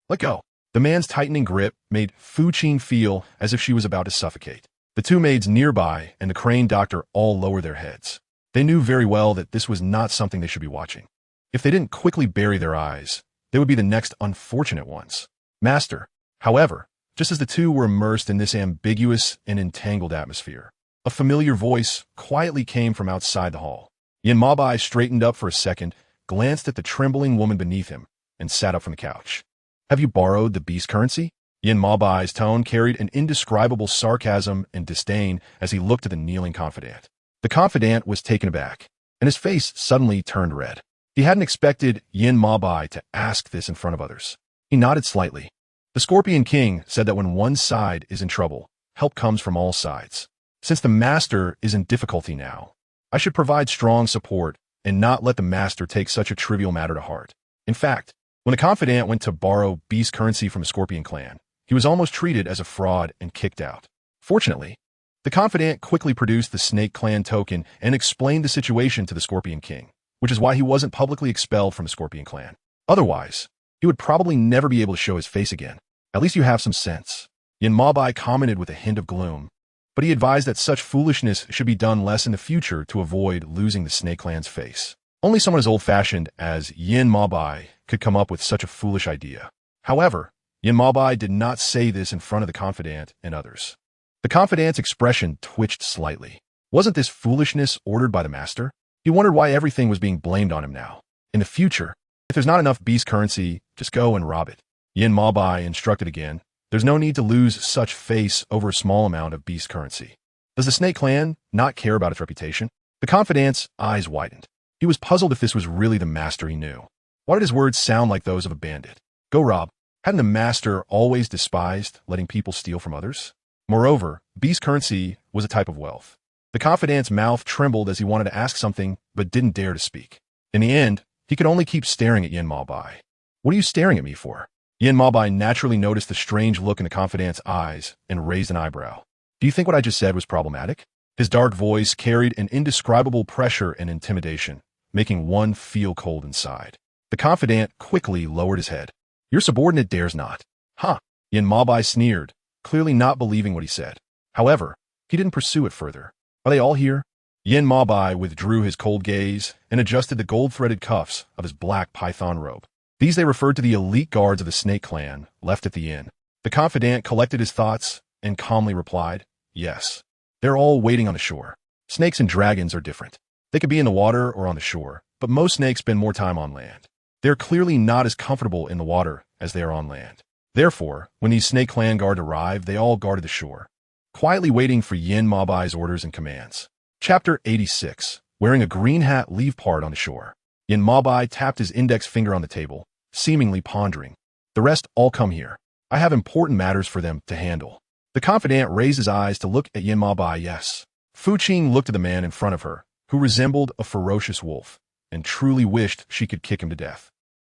Let go. The man's tightening grip made Fu Qing feel as if she was about to suffocate. The two maids nearby and the crane doctor all lowered their heads. They knew very well that this was not something they should be watching. If they didn't quickly bury their eyes, they would be the next unfortunate ones. Master, however, just as the two were immersed in this ambiguous and entangled atmosphere, a familiar voice quietly came from outside the hall. Yin Mabai straightened up for a second, glanced at the trembling woman beneath him, and sat up from the couch. Have you borrowed the beast currency? Yin Mabai's tone carried an indescribable sarcasm and disdain as he looked at the kneeling confidant. The confidant was taken aback, and his face suddenly turned red. He hadn't expected Yin Mabai to ask this in front of others. He nodded slightly. The Scorpion King said that when one side is in trouble, help comes from all sides. Since the master is in difficulty now, I should provide strong support and not let the master take such a trivial matter to heart. In fact, when the confidant went to borrow beast currency from the Scorpion clan, he He was almost treated as a fraud and kicked out. Fortunately, the confidant quickly produced the Snake Clan token and explained the situation to the Scorpion King, which is why he wasn't publicly expelled from the Scorpion Clan. Otherwise, he would probably never be able to show his face again. At least you have some sense. Yin Mabai commented with a hint of gloom, but he advised that such foolishness should be done less in the future to avoid losing the Snake Clan's face. Only someone as old-fashioned as Yin Mabai could come up with such a foolish idea. However, Yin Mabai did not say this in front of the confidant and others. The confidant's expression twitched slightly. Wasn't this foolishness ordered by the master? He wondered why everything was being blamed on him now. In the future, if there's not enough beast currency, just go and rob it. Yin Mabai instructed again. There's no need to lose such face over a small amount of beast currency. Does the Snake Clan not care about its reputation? The confidant's eyes widened. He was puzzled if this was really the master he knew. Why did his words sound like those of a bandit? Go rob. Hadn't the master always despised letting people steal from others? Moreover, beast currency was a type of wealth. The confidant's mouth trembled as he wanted to ask something, but didn't dare to speak. In the end, he could only keep staring at Yin Mabai. What are you staring at me for? Yin Mabai naturally noticed the strange look in the confidant's eyes and raised an eyebrow. Do you think what I just said was problematic? His dark voice carried an indescribable pressure and intimidation, making one feel cold inside. The confidant quickly lowered his head. Your subordinate dares not. Huh. Yin Mabai sneered, clearly not believing what he said. However, he didn't pursue it further. Are they all here? Yin Mabai withdrew his cold gaze and adjusted the gold-threaded cuffs of his black python robe. These they referred to the elite guards of the Snake Clan left at the inn. The confidant collected his thoughts and calmly replied, yes. They're all waiting on the shore. Snakes and dragons are different. They could be in the water or on the shore, but most snakes spend more time on land. They're clearly not as comfortable in the water as they are on land. Therefore, when these Snake Clan guards arrived, they all guarded the shore, quietly waiting for Yin Mabai's orders and commands. Chapter 86. Wearing a green hat leave part on the shore. Yin Mabai tapped his index finger on the table, seemingly pondering. The rest all come here. I have important matters for them to handle. The confidant raised his eyes to look at Yin Mabai. Yes. Fu Qing looked at the man in front of her, who resembled a ferocious wolf, and truly wished she could kick him to death.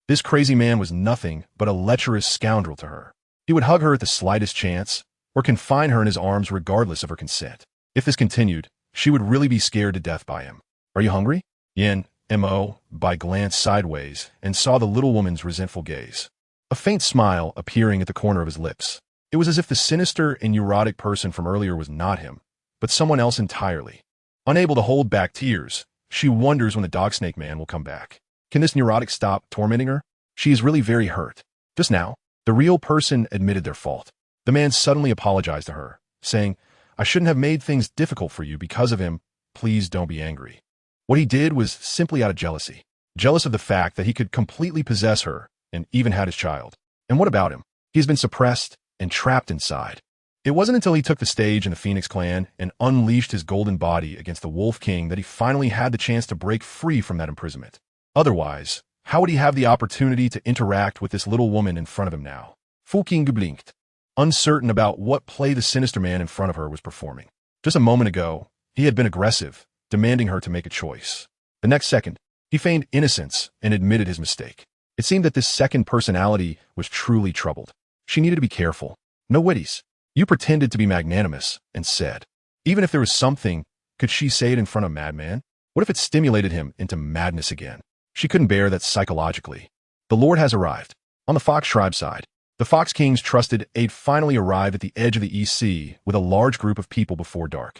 This crazy man was nothing but a lecherous scoundrel to her. He would hug her at the slightest chance, or confine her in his arms regardless of her consent. If this continued, she would really be scared to death by him. Are you hungry? Yin Mabai glanced sideways and saw the little woman's resentful gaze, a faint smile appearing at the corner of his lips. It was as if the sinister and neurotic person from earlier was not him, but someone else entirely. Unable to hold back tears, she wonders when the dog snake man will come back. Can this neurotic stop tormenting her? She is really very hurt. Just now, the real person admitted their fault. The man suddenly apologized to her, saying, I shouldn't have made things difficult for you because of him. Please don't be angry. What he did was simply out of jealousy. Jealous of the fact that he could completely possess her and even had his child. And what about him? He has been suppressed and trapped inside. It wasn't until he took the stage in the Phoenix Clan and unleashed his golden body against the Wolf King that he finally had the chance to break free from that imprisonment. Otherwise, how would he have the opportunity to interact with this little woman in front of him now? Fu Qing blinked, uncertain about what play the sinister man in front of her was performing. Just a moment ago, he had been aggressive, demanding her to make a choice. The next second, he feigned innocence and admitted his mistake. It seemed that this second personality was truly troubled. She needed to be careful. No witties. You pretended to be magnanimous and said. Even if there was something, could she say it in front of a madman? What if it stimulated him into madness again? She couldn't bear that psychologically. The Lord has arrived. On the Fox tribe side, the Fox King's trusted aide finally arrived at the edge of the East Sea with a large group of people before dark.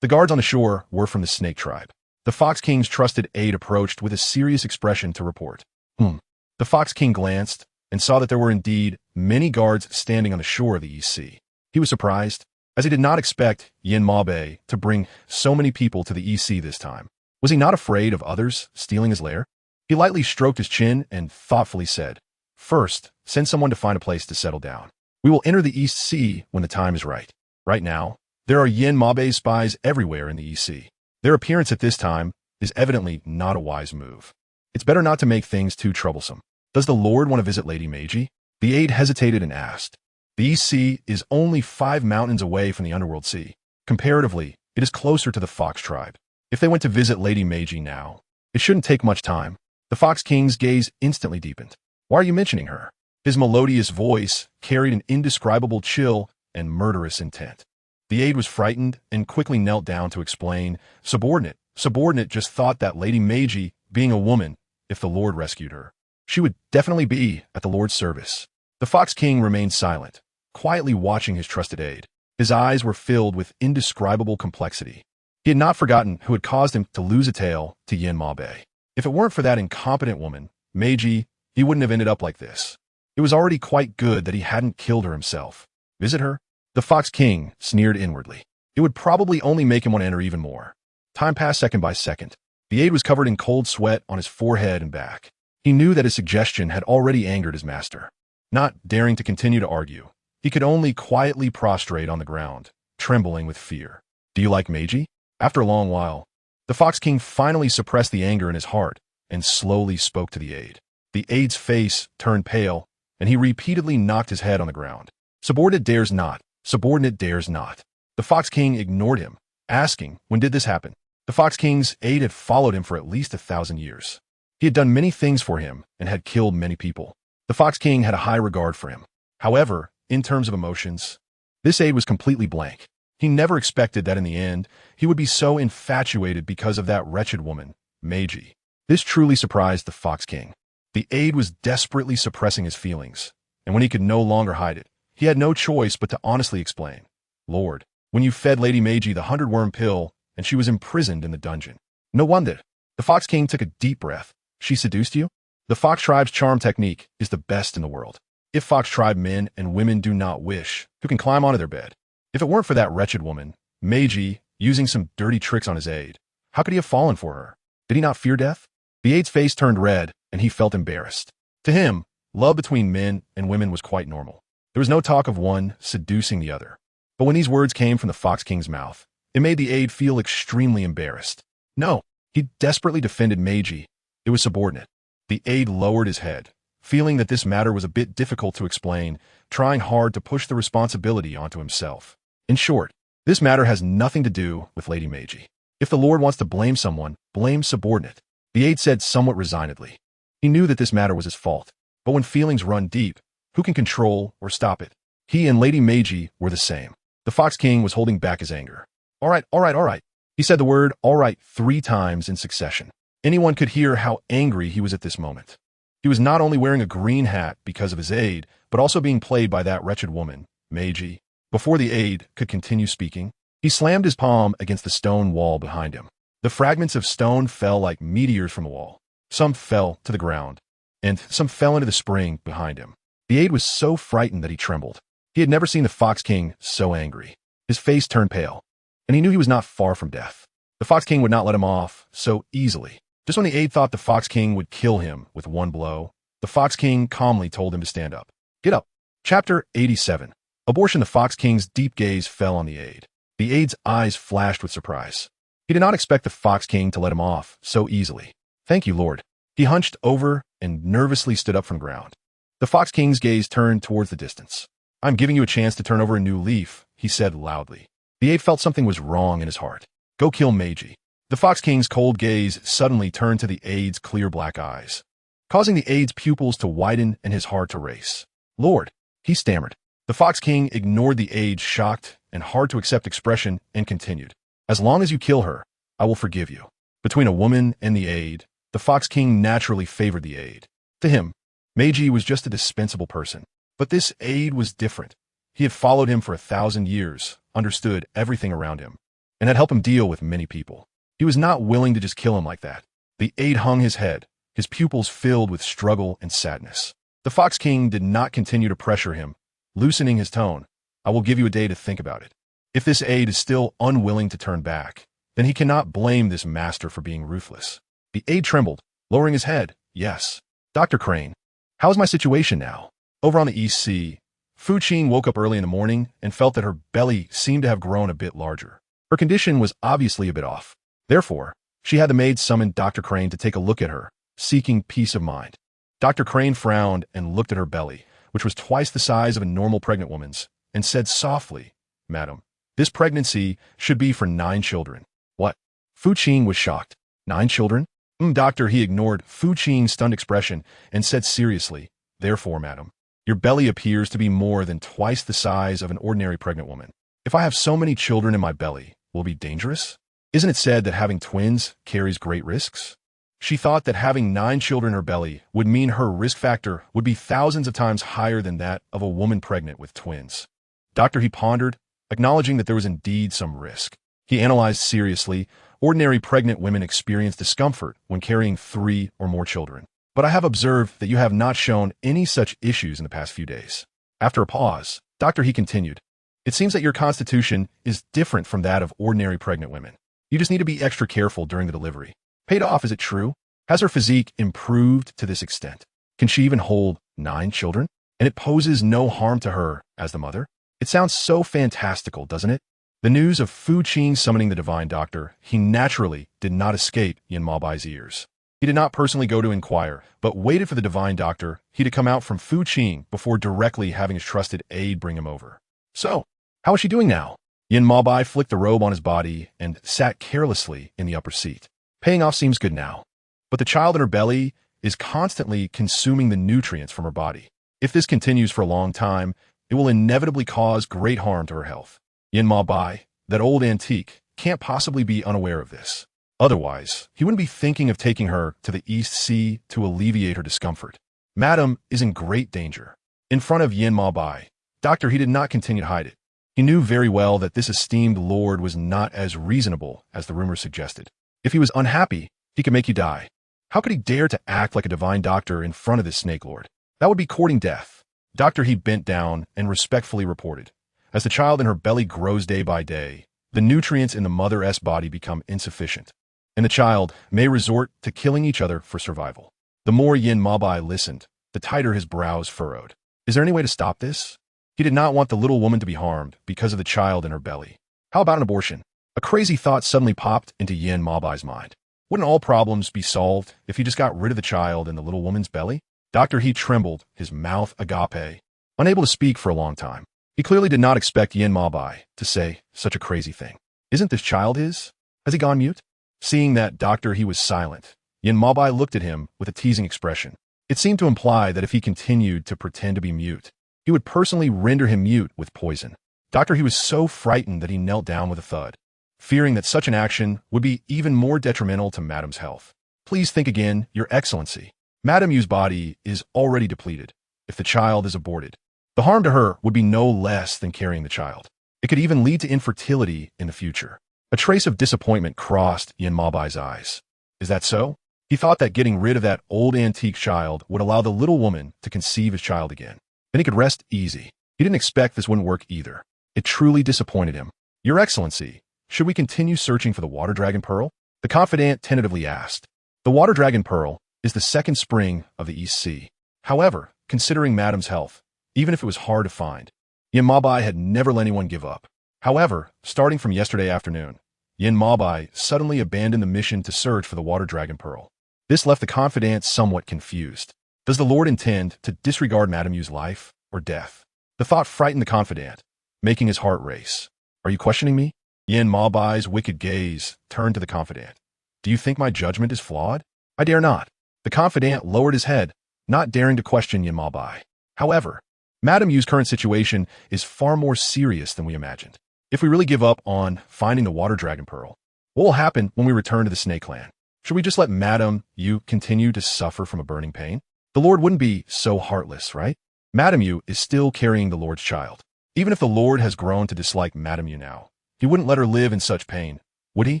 The guards on the shore were from the Snake tribe. The Fox King's trusted aide approached with a serious expression to report. The Fox King glanced and saw that there were indeed many guards standing on the shore of the East Sea. He was surprised, as he did not expect Yin Mabai to bring so many people to the East Sea this time. Was he not afraid of others stealing his lair? He lightly stroked his chin and thoughtfully said, First, send someone to find a place to settle down. We will enter the East Sea when the time is right. Right now, there are Yin Mabai's spies everywhere in the East Sea. Their appearance at this time is evidently not a wise move. It's better not to make things too troublesome. Does the Lord want to visit Lady Meiji? The aide hesitated and asked. The East Sea is only 5 mountains away from the Underworld Sea. Comparatively, it is closer to the Fox tribe. If they went to visit Lady Meiji now, it shouldn't take much time. The Fox King's gaze instantly deepened. Why are you mentioning her? His melodious voice carried an indescribable chill and murderous intent. The aide was frightened and quickly knelt down to explain, Subordinate just thought that Lady Meiji, being a woman, if the Lord rescued her, she would definitely be at the Lord's service. The Fox King remained silent, quietly watching his trusted aide. His eyes were filled with indescribable complexity. He had not forgotten who had caused him to lose a tail to Yin Ma Bei. If it weren't for that incompetent woman, Meiji, he wouldn't have ended up like this. It was already quite good that he hadn't killed her himself. Visit her? The Fox King sneered inwardly. It would probably only make him want to enter even more. Time passed second by second. The aide was covered in cold sweat on his forehead and back. He knew that his suggestion had already angered his master. Not daring to continue to argue, he could only quietly prostrate on the ground, trembling with fear. Do you like Meiji? After a long while, the Fox King finally suppressed the anger in his heart and slowly spoke to the aide. The aide's face turned pale, and he repeatedly knocked his head on the ground. Subordinate dares not. Subordinate dares not. The Fox King ignored him, asking, when did this happen? The Fox King's aide had followed him for at least 1,000 years. He had done many things for him and had killed many people. The Fox King had a high regard for him. However, in terms of emotions, this aide was completely blank. He never expected that in the end, he would be so infatuated because of that wretched woman, Meiji. This truly surprised the Fox King. The aide was desperately suppressing his feelings, and when he could no longer hide it, he had no choice but to honestly explain. Lord, when you fed Lady Meiji the 100-worm pill, and she was imprisoned in the dungeon. No wonder. The Fox King took a deep breath. She seduced you? The Fox Tribe's charm technique is the best in the world. If Fox Tribe men and women do not wish, who can climb onto their bed? If it weren't for that wretched woman, Meiji, using some dirty tricks on his aide, how could he have fallen for her? Did he not fear death? The aide's face turned red, and he felt embarrassed. To him, love between men and women was quite normal. There was no talk of one seducing the other. But when these words came from the Fox King's mouth, it made the aide feel extremely embarrassed. No, he desperately defended Meiji. It was subordinate. The aide lowered his head, feeling that this matter was a bit difficult to explain, trying hard to push the responsibility onto himself. In short, this matter has nothing to do with Lady Meiji. If the Lord wants to blame someone, blame subordinate, the aide said somewhat resignedly. He knew that this matter was his fault, but when feelings run deep, who can control or stop it? He and Lady Meiji were the same. The Fox King was holding back his anger. All right. He said the word all right 3 times in succession. Anyone could hear how angry he was at this moment. He was not only wearing a green hat because of his aide, but also being played by that wretched woman, Meiji. Before the aide could continue speaking, he slammed his palm against the stone wall behind him. The fragments of stone fell like meteors from the wall. Some fell to the ground, and some fell into the spring behind him. The aide was so frightened that he trembled. He had never seen the Fox King so angry. His face turned pale, and he knew he was not far from death. The Fox King would not let him off so easily. Just when the aide thought the Fox King would kill him with one blow, the Fox King calmly told him to stand up. Get up. Chapter 87. Abortion. The Fox King's deep gaze fell on the aide. The aide's eyes flashed with surprise. He did not expect the Fox King to let him off so easily. Thank you, Lord. He hunched over and nervously stood up from the ground. The Fox King's gaze turned towards the distance. I'm giving you a chance to turn over a new leaf, he said loudly. The aide felt something was wrong in his heart. Go kill Meiji. The Fox King's cold gaze suddenly turned to the aide's clear black eyes, causing the aide's pupils to widen and his heart to race. Lord, he stammered. The Fox King ignored the aide's shocked and hard-to-accept expression and continued. As long as you kill her, I will forgive you. Between a woman and the aide, the Fox King naturally favored the aide. To him, Meiji was just a dispensable person. But this aide was different. He had followed him for 1,000 years, understood everything around him, and had helped him deal with many people. He was not willing to just kill him like that. The aide hung his head, his pupils filled with struggle and sadness. The Fox King did not continue to pressure him, loosening his tone. I will give you a day to think about it. If this aide is still unwilling to turn back, then he cannot blame this master for being ruthless. The aide trembled, lowering his head. Yes. Dr. Crane, how is my situation now? Over on the East Sea, Fu Qing woke up early in the morning and felt that her belly seemed to have grown a bit larger. Her condition was obviously a bit off. Therefore, she had the maid summon Dr. Crane to take a look at her, seeking peace of mind. Dr. Crane frowned and looked at her belly, which was twice the size of a normal pregnant woman's, and said softly, Madam, this pregnancy should be for 9 children. What? Fu Qing was shocked. 9 children? Doctor, he ignored Fu Qing's stunned expression and said seriously, Therefore, madam, Your belly appears to be more than twice the size of an ordinary pregnant woman. If I have so many children in my belly, will it be dangerous? Isn't it said that having twins carries great risks? She thought that having 9 children in her belly would mean her risk factor would be thousands of times higher than that of a woman pregnant with twins. Dr. He pondered, acknowledging that there was indeed some risk. He analyzed seriously. Ordinary pregnant women experience discomfort when carrying 3 or more children. But I have observed that you have not shown any such issues in the past few days. After a pause, Dr. He continued, it seems that your constitution is different from that of ordinary pregnant women. You just need to be extra careful during the delivery. Paid off, is it true? Has her physique improved to this extent? Can she even hold 9 children? And it poses no harm to her as the mother? It sounds so fantastical, doesn't it? The news of Fu Qing summoning the divine doctor, he naturally did not escape Yin Maobai's ears. He did not personally go to inquire, but waited for the divine doctor he to come out from Fu Qing before directly having his trusted aide bring him over. So, how is she doing now? Yin Maobai flicked the robe on his body and sat carelessly in the upper seat. Paying off seems good now. But the child in her belly is constantly consuming the nutrients from her body. If this continues for a long time, it will inevitably cause great harm to her health. Yin Maobai, that old antique, can't possibly be unaware of this. Otherwise, he wouldn't be thinking of taking her to the East Sea to alleviate her discomfort. Madam is in great danger. In front of Yin Maobai, Dr. He did not continue to hide it. He knew very well that this esteemed lord was not as reasonable as the rumors suggested. If he was unhappy, he could make you die. How could he dare to act like a divine doctor in front of this snake lord? That would be courting death. Dr. He bent down and respectfully reported. As the child in her belly grows day by day, the nutrients in the mother's body become insufficient, and the child may resort to killing each other for survival. The more Yin Maobai listened, the tighter his brows furrowed. Is there any way to stop this? He did not want the little woman to be harmed because of the child in her belly. How about an abortion? A crazy thought suddenly popped into Yin Maobai's mind. Wouldn't all problems be solved if he just got rid of the child in the little woman's belly? Dr. He trembled, his mouth agape, unable to speak for a long time. He clearly did not expect Yin Maobai to say such a crazy thing. Isn't this child his? Has he gone mute? Seeing that Dr. He was silent, Yin Maobai looked at him with a teasing expression. It seemed to imply that if he continued to pretend to be mute, he would personally render him mute with poison. Dr. He was so frightened that he knelt down with a thud, fearing that such an action would be even more detrimental to Madam's health. Please think again, Your Excellency. Madame Yu's body is already depleted. If the child is aborted, the harm to her would be no less than carrying the child. It could even lead to infertility in the future. A trace of disappointment crossed Yin Maobai's eyes. Is that so? He thought that getting rid of that old antique child would allow the little woman to conceive his child again. Then he could rest easy. He didn't expect this wouldn't work either. It truly disappointed him. Your Excellency, should we continue searching for the water dragon pearl? The confidant tentatively asked. The water dragon pearl is the second spring of the East Sea. However, considering Madam's health, even if it was hard to find, Yin Maobai had never let anyone give up. However, starting from yesterday afternoon, Yin Maobai suddenly abandoned the mission to search for the water dragon pearl. This left the confidant somewhat confused. Does the Lord intend to disregard Madame Yu's life or death? The thought frightened the confidant, making his heart race. Are you questioning me? Yin Maobai's wicked gaze turned to the confidant. Do you think my judgment is flawed? I dare not. The confidant lowered his head, not daring to question Yin Maobai. However, Madame Yu's current situation is far more serious than we imagined. If we really give up on finding the water dragon pearl, what will happen when we return to the snake clan? Should we just let Madame Yu continue to suffer from a burning pain? The Lord wouldn't be so heartless, right? Madame Yu is still carrying the Lord's child. Even if the Lord has grown to dislike Madame Yu now, he wouldn't let her live in such pain, would he?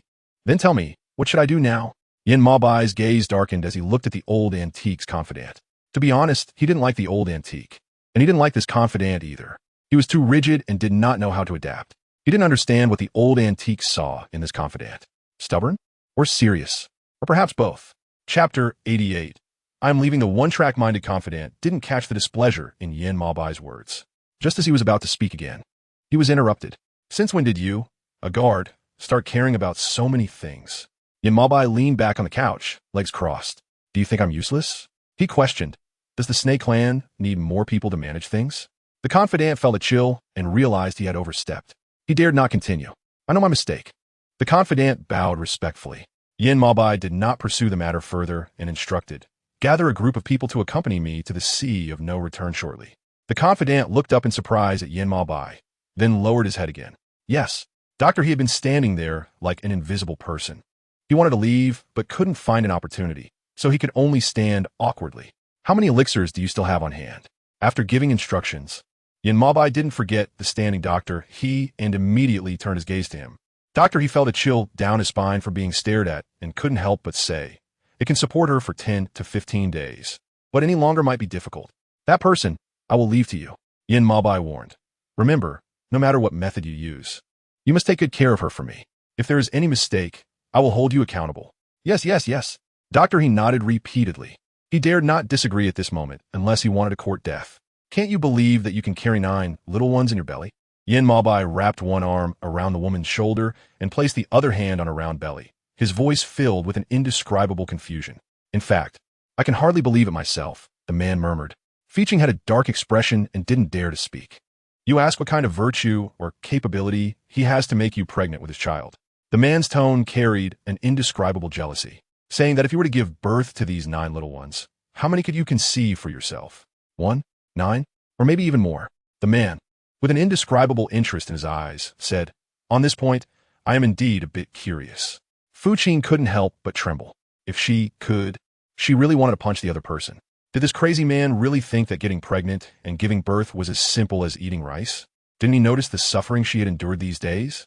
Then tell me, what should I do now? Yin Maobai's gaze darkened as he looked at the old antique's confidant. To be honest, he didn't like the old antique. And he didn't like this confidant either. He was too rigid and did not know how to adapt. He didn't understand what the old antique saw in this confidant. Stubborn? Or serious? Or perhaps both. Chapter 88. I am leaving the one-track-minded confidant didn't catch the displeasure in Yin Maobai's words. Just as he was about to speak again, he was interrupted. Since when did you, a guard, start caring about so many things? Yin Maobai leaned back on the couch, legs crossed. Do you think I'm useless? He questioned. Does the snake clan need more people to manage things? The confidant felt a chill and realized he had overstepped. He dared not continue. I know my mistake. The confidant bowed respectfully. Yin Maobai did not pursue the matter further and instructed, gather a group of people to accompany me to the sea of no return shortly. The confidant looked up in surprise at Yin Ma Bai, then lowered his head again. Yes, doctor, he had been standing there like an invisible person. He wanted to leave, but couldn't find an opportunity, so he could only stand awkwardly. How many elixirs do you still have on hand? After giving instructions, Yin Ma Bai didn't forget the standing doctor, and immediately turned his gaze to him. Doctor, he felt a chill down his spine from being stared at and couldn't help but say, it can support her for 10 to 15 days. But any longer might be difficult. That person, I will leave to you, Yin Ma Bai warned. Remember, no matter what method you use, you must take good care of her for me. If there is any mistake, I will hold you accountable. Yes, yes, yes. Doctor, he nodded repeatedly. He dared not disagree at this moment unless he wanted to court death. Can't you believe that you can carry 9 little ones in your belly? Yin Ma Bai wrapped one arm around the woman's shoulder and placed the other hand on her round belly, his voice filled with an indescribable confusion. In fact, I can hardly believe it myself, the man murmured. Qing had a dark expression and didn't dare to speak. You ask what kind of virtue or capability he has to make you pregnant with his child. The man's tone carried an indescribable jealousy, saying that if you were to give birth to these 9 little ones, how many could you conceive for yourself? 1, 9, or maybe even more? The man, with an indescribable interest in his eyes, said, on this point, I am indeed a bit curious. Qing couldn't help but tremble. If she really wanted to punch the other person. Did this crazy man really think that getting pregnant and giving birth was as simple as eating rice? Didn't he notice the suffering she had endured these days?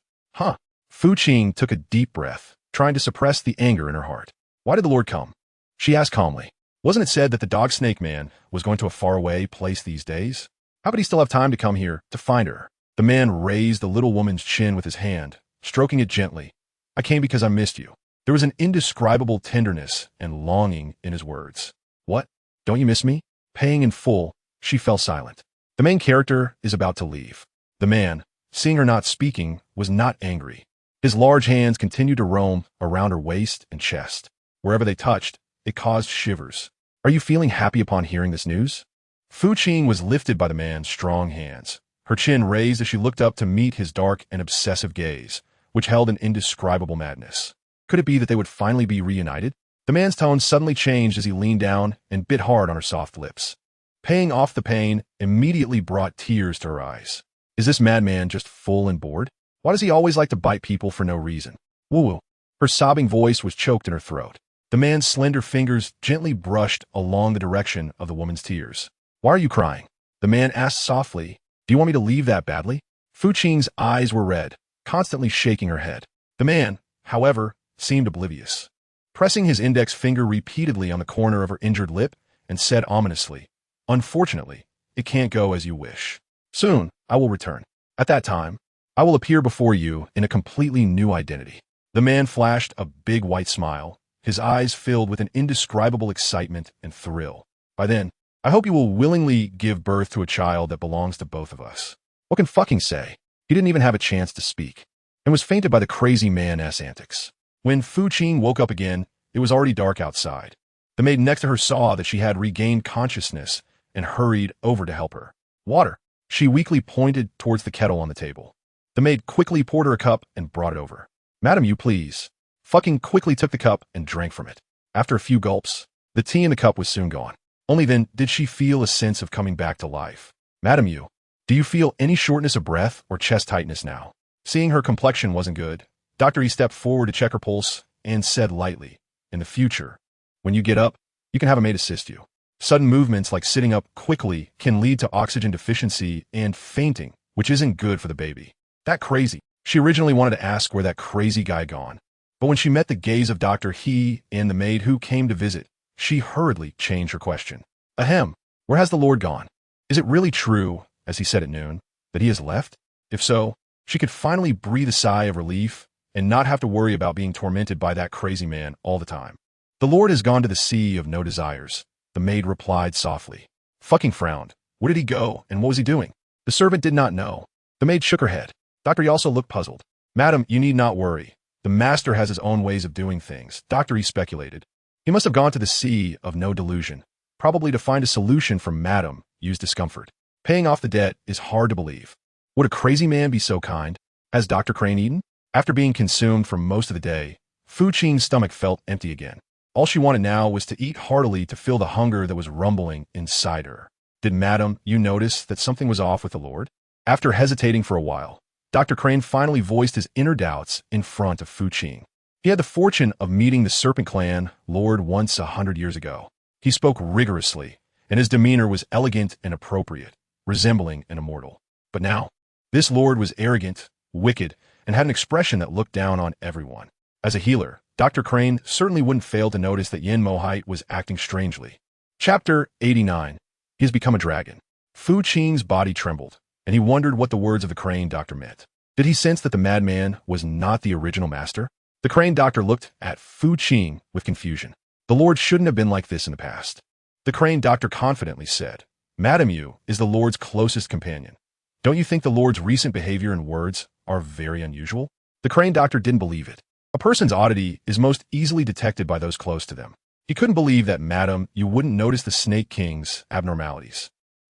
Qing took a deep breath, trying to suppress the anger in her heart. Why did the Lord come? She asked calmly. Wasn't it said that the dog snake man was going to a faraway place these days? How could he still have time to come here to find her? The man raised the little woman's chin with his hand, stroking it gently. I came because I missed you. There was an indescribable tenderness and longing in his words. What? Don't you miss me? Paying in full, she fell silent. The main character is about to leave. The man, seeing her not speaking, was not angry. His large hands continued to roam around her waist and chest. Wherever they touched, it caused shivers. Are you feeling happy upon hearing this news? Qing was lifted by the man's strong hands. Her chin raised as she looked up to meet his dark and obsessive gaze, which held an indescribable madness. Could it be that they would finally be reunited? The man's tone suddenly changed as he leaned down and bit hard on her soft lips. Paying off the pain immediately brought tears to her eyes. Is this madman just full and bored? Why does he always like to bite people for no reason? Woo-woo. Her sobbing voice was choked in her throat. The man's slender fingers gently brushed along the direction of the woman's tears. Why are you crying? The man asked softly. Do you want me to leave that badly? Qing's eyes were red, constantly shaking her head. The man, however, seemed oblivious. Pressing his index finger repeatedly on the corner of her injured lip and said ominously, unfortunately, it can't go as you wish. Soon, I will return. At that time, I will appear before you in a completely new identity. The man flashed a big white smile, his eyes filled with an indescribable excitement and thrill. By then, I hope you will willingly give birth to a child that belongs to both of us. What can fucking say? He didn't even have a chance to speak, and was fainted by the crazy man's antics. When Qing woke up again, it was already dark outside. The maid next to her saw that she had regained consciousness and hurried over to help her. Water. She weakly pointed towards the kettle on the table. The maid quickly poured her a cup and brought it over. Madam, you please. Qing quickly took the cup and drank from it. After a few gulps, the tea in the cup was soon gone. Only then did she feel a sense of coming back to life. Madam, do you feel any shortness of breath or chest tightness now? Seeing her complexion wasn't good, Dr. E stepped forward to check her pulse and said lightly, in the future, when you get up, you can have a maid assist you. Sudden movements like sitting up quickly can lead to oxygen deficiency and fainting, which isn't good for the baby. That crazy. She originally wanted to ask where that crazy guy gone. But when she met the gaze of Dr. He and the maid who came to visit, she hurriedly changed her question. Ahem, where has the Lord gone? Is it really true, as he said at noon, that he has left? If so, she could finally breathe a sigh of relief and not have to worry about being tormented by that crazy man all the time. The Lord has gone to the sea of no desires, the maid replied softly. Qing frowned. Where did he go, and what was he doing? The servant did not know. The maid shook her head. Dr. E also looked puzzled. Madam, you need not worry. The master has his own ways of doing things, Dr. E speculated. He must have gone to the sea of no delusion, probably to find a solution for Madam Yu's discomfort. Paying off the debt is hard to believe. Would a crazy man be so kind? Has Dr. Crane eaten? After being consumed for most of the day, Qing's stomach felt empty again. All she wanted now was to eat heartily to fill the hunger that was rumbling inside her. Did Madam, you notice that something was off with the Lord? After hesitating for a while, Dr. Crane finally voiced his inner doubts in front of Fu Qing. He had the fortune of meeting the Serpent Clan Lord once 100 years ago. He spoke rigorously, and his demeanor was elegant and appropriate, resembling an immortal. But now, this Lord was arrogant, wicked, and had an expression that looked down on everyone. As a healer, Dr. Crane certainly wouldn't fail to notice that Yin Mohite was acting strangely. Chapter 89. He has become a dragon. Fu Qing's body trembled, and he wondered what the words of the Crane doctor meant. Did he sense that the madman was not the original master? The Crane doctor looked at Fu Qing with confusion. The Lord shouldn't have been like this in the past. The Crane doctor confidently said, Madam Yu is the Lord's closest companion. Don't you think the Lord's recent behavior and words are very unusual? The Crane doctor didn't believe it. A person's oddity is most easily detected by those close to them. He couldn't believe that Madam Yu wouldn't notice the Snake King's abnormalities,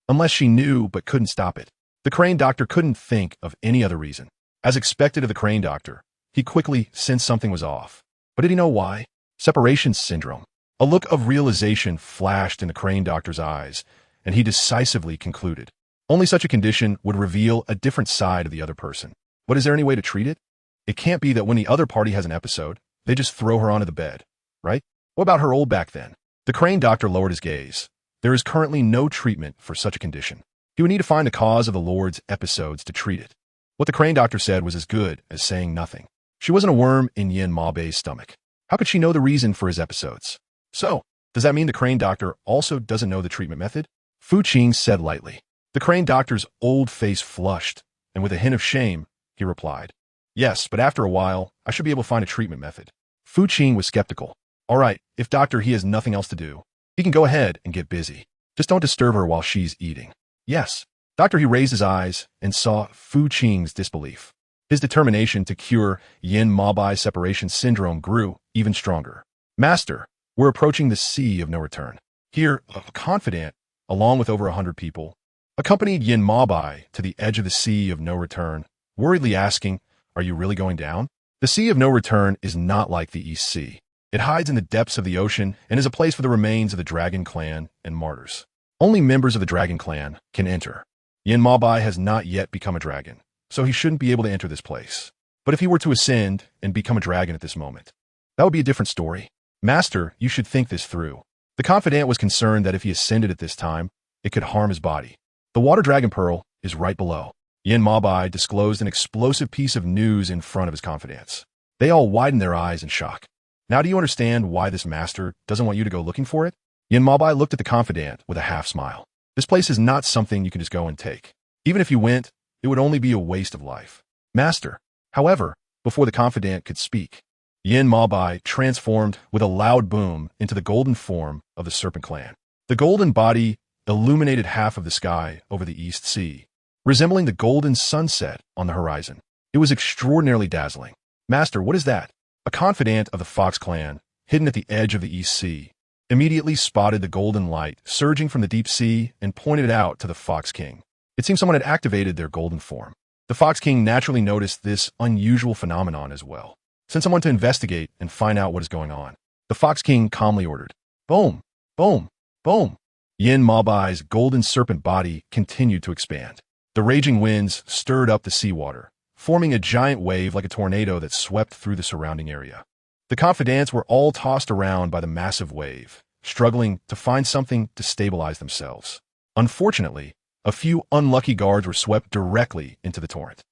unless she knew but couldn't stop it. The Crane doctor couldn't think of any other reason. As expected of the Crane doctor, he quickly sensed something was off. But did he know why? Separation syndrome. A look of realization flashed in the Crane doctor's eyes, and he decisively concluded. Only such a condition would reveal a different side of the other person. But is there any way to treat it? It can't be that when the other party has an episode, they just throw her onto the bed, right? What about her old back then? The Crane doctor lowered his gaze. There is currently no treatment for such a condition. He would need to find the cause of the Lord's episodes to treat it. What the Crane doctor said was as good as saying nothing. She wasn't a worm in Yin Ma-Bei's stomach. How could she know the reason for his episodes? So, does that mean the Crane doctor also doesn't know the treatment method? Fu Qing said lightly. The Crane doctor's old face flushed, and with a hint of shame, he replied, Yes, but after a while, I should be able to find a treatment method. Fu Qing was skeptical. All right, if doctor he has nothing else to do, he can go ahead and get busy. Just don't disturb her while she's eating. Yes. Doctor he raised his eyes and saw Fu Qing's disbelief. His determination to cure Yin Ma-Bei separation syndrome grew even stronger. Master, we're approaching the sea of no return. Here, a confidant, along with over 100 people, accompanied Yin Ma-Bei to the edge of the sea of no return, worriedly asking, Are you really going down? The sea of no return is not like the East Sea. It hides in the depths of the ocean and is a place for the remains of the Dragon Clan and martyrs. Only members of the Dragon Clan can enter. Yin Ma-Bei has not yet become a dragon, so he shouldn't be able to enter this place. But if he were to ascend and become a dragon at this moment, that would be a different story. Master, you should think this through. The confidant was concerned that if he ascended at this time, it could harm his body. The water dragon pearl is right below. Yin Ma-Bei disclosed an explosive piece of news in front of his confidants. They all widened their eyes in shock. Now do you understand why this master doesn't want you to go looking for it? Yin Ma-Bei looked at the confidant with a half smile. This place is not something you can just go and take. Even if you went, it would only be a waste of life. Master, however, before the confidant could speak, Yin Ma-Bei transformed with a loud boom into the golden form of the Serpent Clan. The golden body illuminated half of the sky over the East Sea, resembling the golden sunset on the horizon. It was extraordinarily dazzling. Master, what is that? A confidant of the Fox Clan, hidden at the edge of the East Sea, immediately spotted the golden light surging from the deep sea and pointed it out to the Fox King. It seemed someone had activated their golden form. The Fox King naturally noticed this unusual phenomenon as well. Sent someone to investigate and find out what is going on. The Fox King calmly ordered, Boom! Boom! Boom! Yin Ma-Bei's golden serpent body continued to expand. The raging winds stirred up the seawater, forming a giant wave like a tornado that swept through the surrounding area. The confidants were all tossed around by the massive wave, struggling to find something to stabilize themselves. Unfortunately, a few unlucky guards were swept directly into the torrent.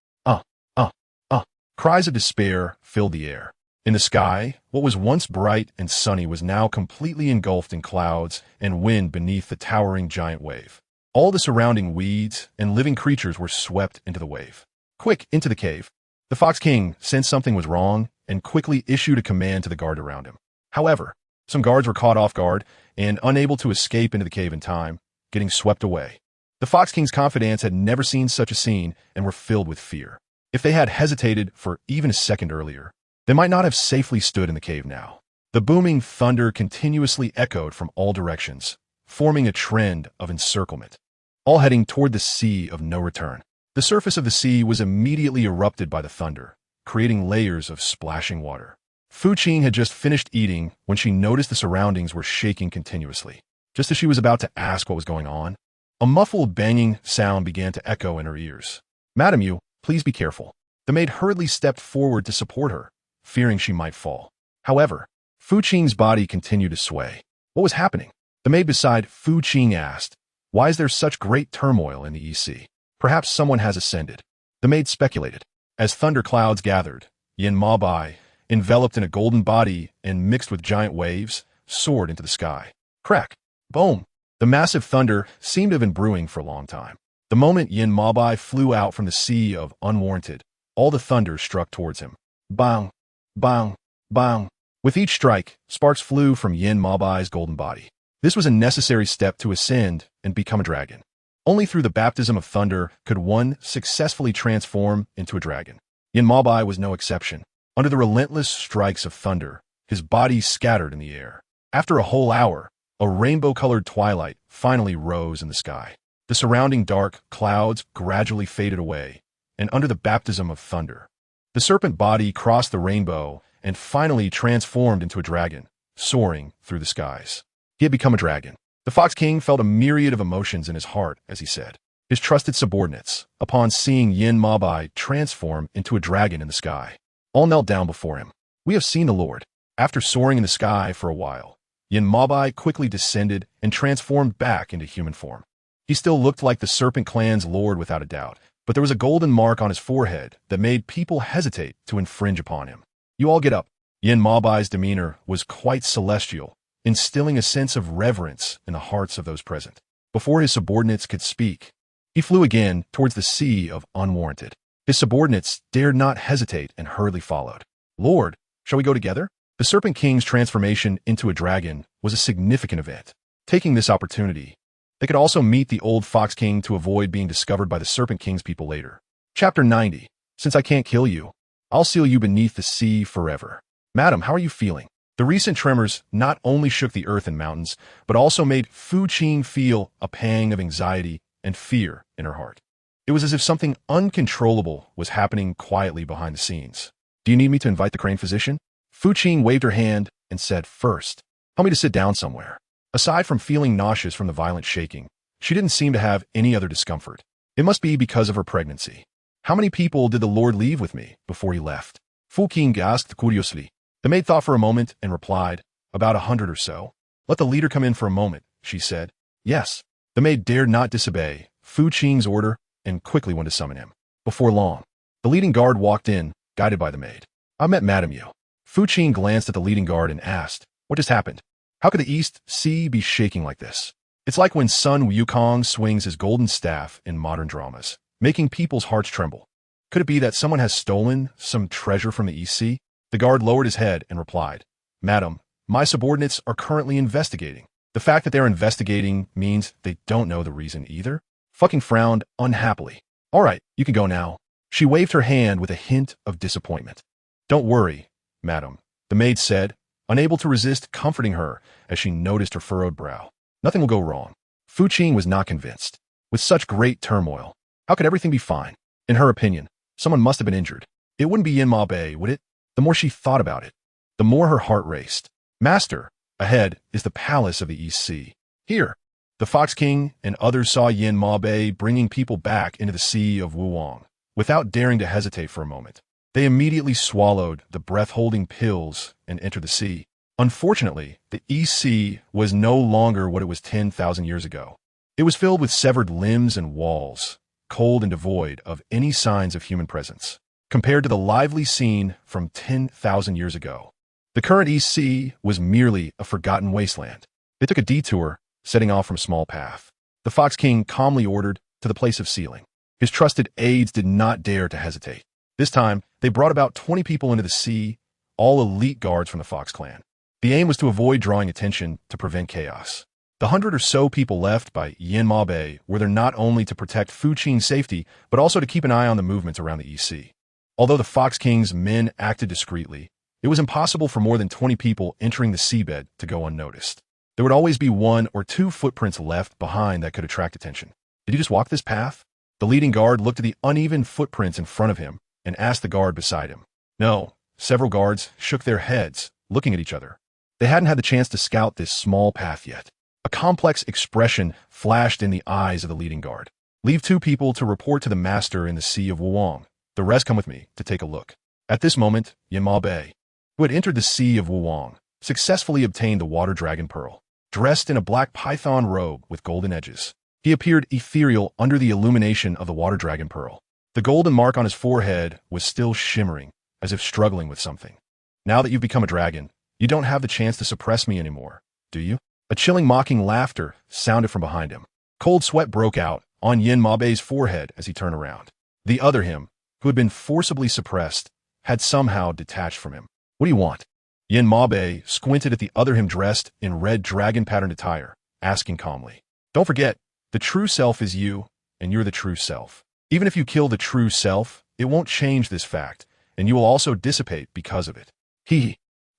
Cries of despair filled the air. In the sky, what was once bright and sunny was now completely engulfed in clouds and wind beneath the towering giant wave. All the surrounding weeds and living creatures were swept into the wave. Quick, into the cave. The Fox King sensed something was wrong and quickly issued a command to the guard around him. However, some guards were caught off guard and unable to escape into the cave in time, getting swept away. The Fox King's confidants had never seen such a scene and were filled with fear. If they had hesitated for even a second earlier, they might not have safely stood in the cave now. The booming thunder continuously echoed from all directions, forming a trend of encirclement, all heading toward the sea of no return. The surface of the sea was immediately erupted by the thunder, creating layers of splashing water. Fu Qing had just finished eating when she noticed the surroundings were shaking continuously. Just as she was about to ask what was going on, A muffled banging sound began to echo in her ears. "Madam, you, please be careful." The maid hurriedly stepped forward to support her, fearing she might fall. However, Fu Qing's body continued to sway. What was happening? The maid beside Fu Qing asked, "Why is there such great turmoil in the EC? Perhaps someone has ascended." The maid speculated. As thunder clouds gathered, Yin Ma Bai, enveloped in a golden body and mixed with giant waves, soared into the sky. Crack! Boom! The massive thunder seemed to have been brewing for a long time. The moment Yin Ma Bai flew out from the sea of unwarranted, all the thunder struck towards him. Bang! Bang! Bang! With each strike, sparks flew from Yin Ma Bai's golden body. This was a necessary step to ascend and become a dragon. Only through the baptism of thunder could one successfully transform into a dragon. Yin Ma Bai was no exception. Under the relentless strikes of thunder, his body scattered in the air. After a whole hour, a rainbow-colored twilight finally rose in the sky. The surrounding dark clouds gradually faded away, and under the baptism of thunder, the serpent body crossed the rainbow and finally transformed into a dragon, soaring through the skies. He had become a dragon. The Fox King felt a myriad of emotions in his heart as he said. His trusted subordinates, upon seeing Yin Ma Bai transform into a dragon in the sky, all knelt down before him. "We have seen the Lord." After soaring in the sky for a while, Yin Ma Bai quickly descended and transformed back into human form. He still looked like the Serpent Clan's lord without a doubt, but there was a golden mark on his forehead that made people hesitate to infringe upon him. "You all get up." Yin Ma Bai's demeanor was quite celestial, instilling a sense of reverence in the hearts of those present. Before his subordinates could speak, he flew again towards the sea of unwarranted. His subordinates dared not hesitate and hurriedly followed. "Lord, shall we go together?" The Serpent King's transformation into a dragon was a significant event. Taking this opportunity, they could also meet the old Fox King to avoid being discovered by the Serpent King's people later. Chapter 90. Since I can't kill you, I'll seal you beneath the sea forever. "Madam, how are you feeling?" The recent tremors not only shook the earth and mountains, but also made Fu Qing feel a pang of anxiety and fear in her heart. It was as if something uncontrollable was happening quietly behind the scenes. "Do you need me to invite the crane physician?" Fu Qing waved her hand and said, "First, tell me to sit down somewhere." Aside from feeling nauseous from the violent shaking, she didn't seem to have any other discomfort. It must be because of her pregnancy. "How many people did the Lord leave with me before he left?" Fu Qing asked curiously. The maid thought for a moment and replied, "About 100 or so." "Let the leader come in for a moment," she said. "Yes." The maid dared not disobey Fu Qing's order and quickly went to summon him. Before long, the leading guard walked in, guided by the maid. "I met Madame Yu." Fu Qing glanced at the leading guard and asked, "What just happened? How could the East Sea be shaking like this?" It's like when Sun Wukong swings his golden staff in modern dramas, making people's hearts tremble. Could it be that someone has stolen some treasure from the East Sea? The guard lowered his head and replied, "Madam, my subordinates are currently investigating." The fact that they're investigating means they don't know the reason either. Fucking frowned unhappily. "All right, you can go now." She waved her hand with a hint of disappointment. "Don't worry, madam," the maid said, unable to resist comforting her as she noticed her furrowed brow. "Nothing will go wrong." Fu Qing was not convinced. With such great turmoil, how could everything be fine? In her opinion, someone must have been injured. It wouldn't be Yin Ma Bai, would it? The more she thought about it, the more her heart raced. "Master, ahead is the palace of the East Sea. Here." The Fox King and others saw Yin Ma Bai bringing people back into the Sea of Wuong. Without daring to hesitate for a moment, they immediately swallowed the breath-holding pills and entered the sea. Unfortunately, the East Sea was no longer what it was 10,000 years ago. It was filled with severed limbs and walls, cold and devoid of any signs of human presence. Compared to the lively scene from 10,000 years ago, the current East Sea was merely a forgotten wasteland. They took a detour, setting off from a small path. The Fox King calmly ordered to the place of sealing. His trusted aides did not dare to hesitate. This time, they brought about 20 people into the sea, all elite guards from the Fox clan. The aim was to avoid drawing attention to prevent chaos. The 100 or so people left by Yin Ma Bai were there not only to protect Fu Qing's safety, but also to keep an eye on the movements around the East Sea. Although the Fox King's men acted discreetly, it was impossible for more than 20 people entering the seabed to go unnoticed. There would always be 1 or 2 footprints left behind that could attract attention. Did he just walk this path? The leading guard looked at the uneven footprints in front of him and asked the guard beside him. No. Several guards shook their heads, looking at each other. They hadn't had the chance to scout this small path yet. A complex expression flashed in the eyes of the leading guard. Leave 2 people to report to the master in the Sea of Wuong. The rest come with me to take a look. At this moment, Yin Bei, who had entered the Sea of Wuong, successfully obtained the water dragon pearl. Dressed in a black python robe with golden edges, he appeared ethereal under the illumination of the water dragon pearl. The golden mark on his forehead was still shimmering, as if struggling with something. Now that you've become a dragon, you don't have the chance to suppress me anymore, do you? A chilling mocking laughter sounded from behind him. Cold sweat broke out on Yin Bei's forehead as he turned around. The other him, who had been forcibly suppressed, had somehow detached from him. What do you want? Yin Bei squinted at the other him dressed in red dragon-patterned attire, asking calmly. Don't forget, the true self is you, and you're the true self. Even if you kill the true self, it won't change this fact, and you will also dissipate because of it.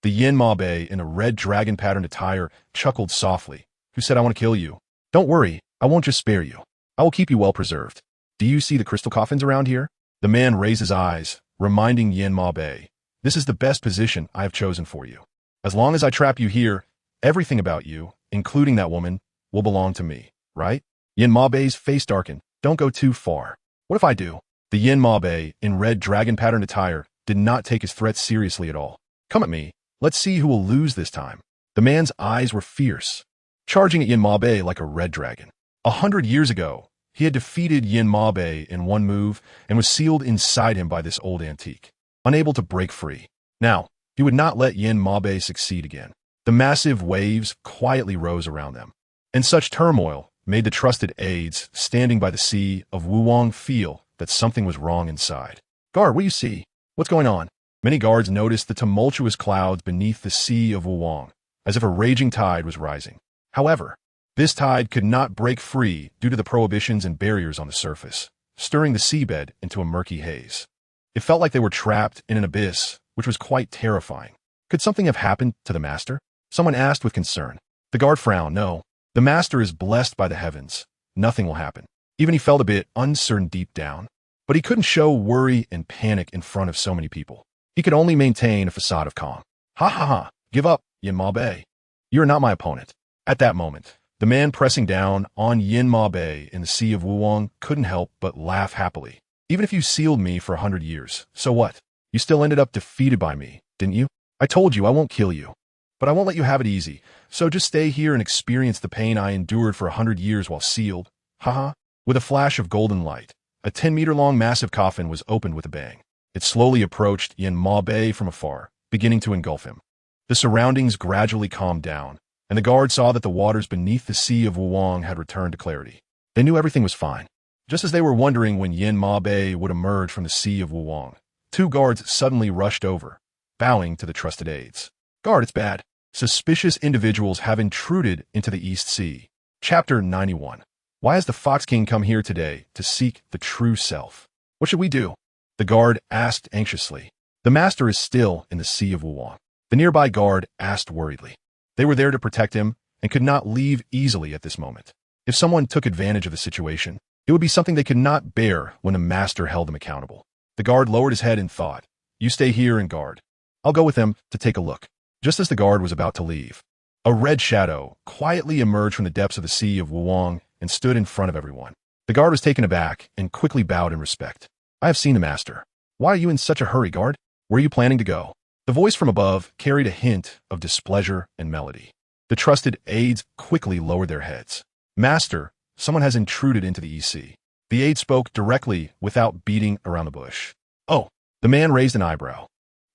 The Yin Bei in a red dragon-patterned attire chuckled softly, who said, I want to kill you. Don't worry, I won't just spare you. I will keep you well preserved. Do you see the crystal coffins around here? The man raised his eyes, reminding Yin Bei, this is the best position I have chosen for you. As long as I trap you here, everything about you, including that woman, will belong to me, right? Yin Bei's face darkened. Don't go too far. What if I do? The Yin Bei, in red dragon-patterned attire, did not take his threat seriously at all. Come at me. Let's see who will lose this time. The man's eyes were fierce, charging at Yin Bei like a red dragon. 100 years ago, he had defeated Yin Bei in one move and was sealed inside him by this old antique, unable to break free. Now, he would not let Yin Bei succeed again. The massive waves quietly rose around them, and such turmoil made the trusted aides standing by the Sea of Wuong feel that something was wrong inside. Guard, what do you see? What's going on? Many guards noticed the tumultuous clouds beneath the Sea of Wuong, as if a raging tide was rising. However, this tide could not break free due to the prohibitions and barriers on the surface, stirring the seabed into a murky haze. It felt like they were trapped in an abyss, which was quite terrifying. Could something have happened to the master? Someone asked with concern. The guard frowned. No, the master is blessed by the heavens. Nothing will happen. Even he felt a bit uncertain deep down, but he couldn't show worry and panic in front of so many people. He could only maintain a facade of calm. Ha ha ha, give up, Yin Bei. You are not my opponent. At that moment, the man pressing down on Yin Bei in the Sea of Wuong couldn't help but laugh happily. Even if you sealed me for 100 years, so what? You still ended up defeated by me, didn't you? I told you I won't kill you. But I won't let you have it easy, so just stay here and experience the pain I endured for 100 years while sealed. Haha. With a flash of golden light, a 10-meter-long massive coffin was opened with a bang. It slowly approached Yin Bei from afar, beginning to engulf him. The surroundings gradually calmed down, and the guard saw that the waters beneath the Sea of Wuong had returned to clarity. They knew everything was fine. Just as they were wondering when Yin Bei would emerge from the Sea of Wuong, 2 guards suddenly rushed over, bowing to the trusted aides. Guard, it's bad. Suspicious individuals have intruded into the East Sea. Chapter 91. Why has the Fox King come here today to seek the true self? What should we do? The guard asked anxiously. The master is still in the Sea of Wuong. The nearby guard asked worriedly. They were there to protect him and could not leave easily at this moment. If someone took advantage of the situation, it would be something they could not bear when the master held them accountable. The guard lowered his head and thought, you stay here and guard. I'll go with them to take a look. Just as the guard was about to leave, a red shadow quietly emerged from the depths of the Sea of Wuong and stood in front of everyone. The guard was taken aback and quickly bowed in respect. I have seen the master. Why are you in such a hurry, guard? Where are you planning to go? The voice from above carried a hint of displeasure and melody. The trusted aides quickly lowered their heads. Master, someone has intruded into the EC. The aide spoke directly without beating around the bush. Oh, the man raised an eyebrow,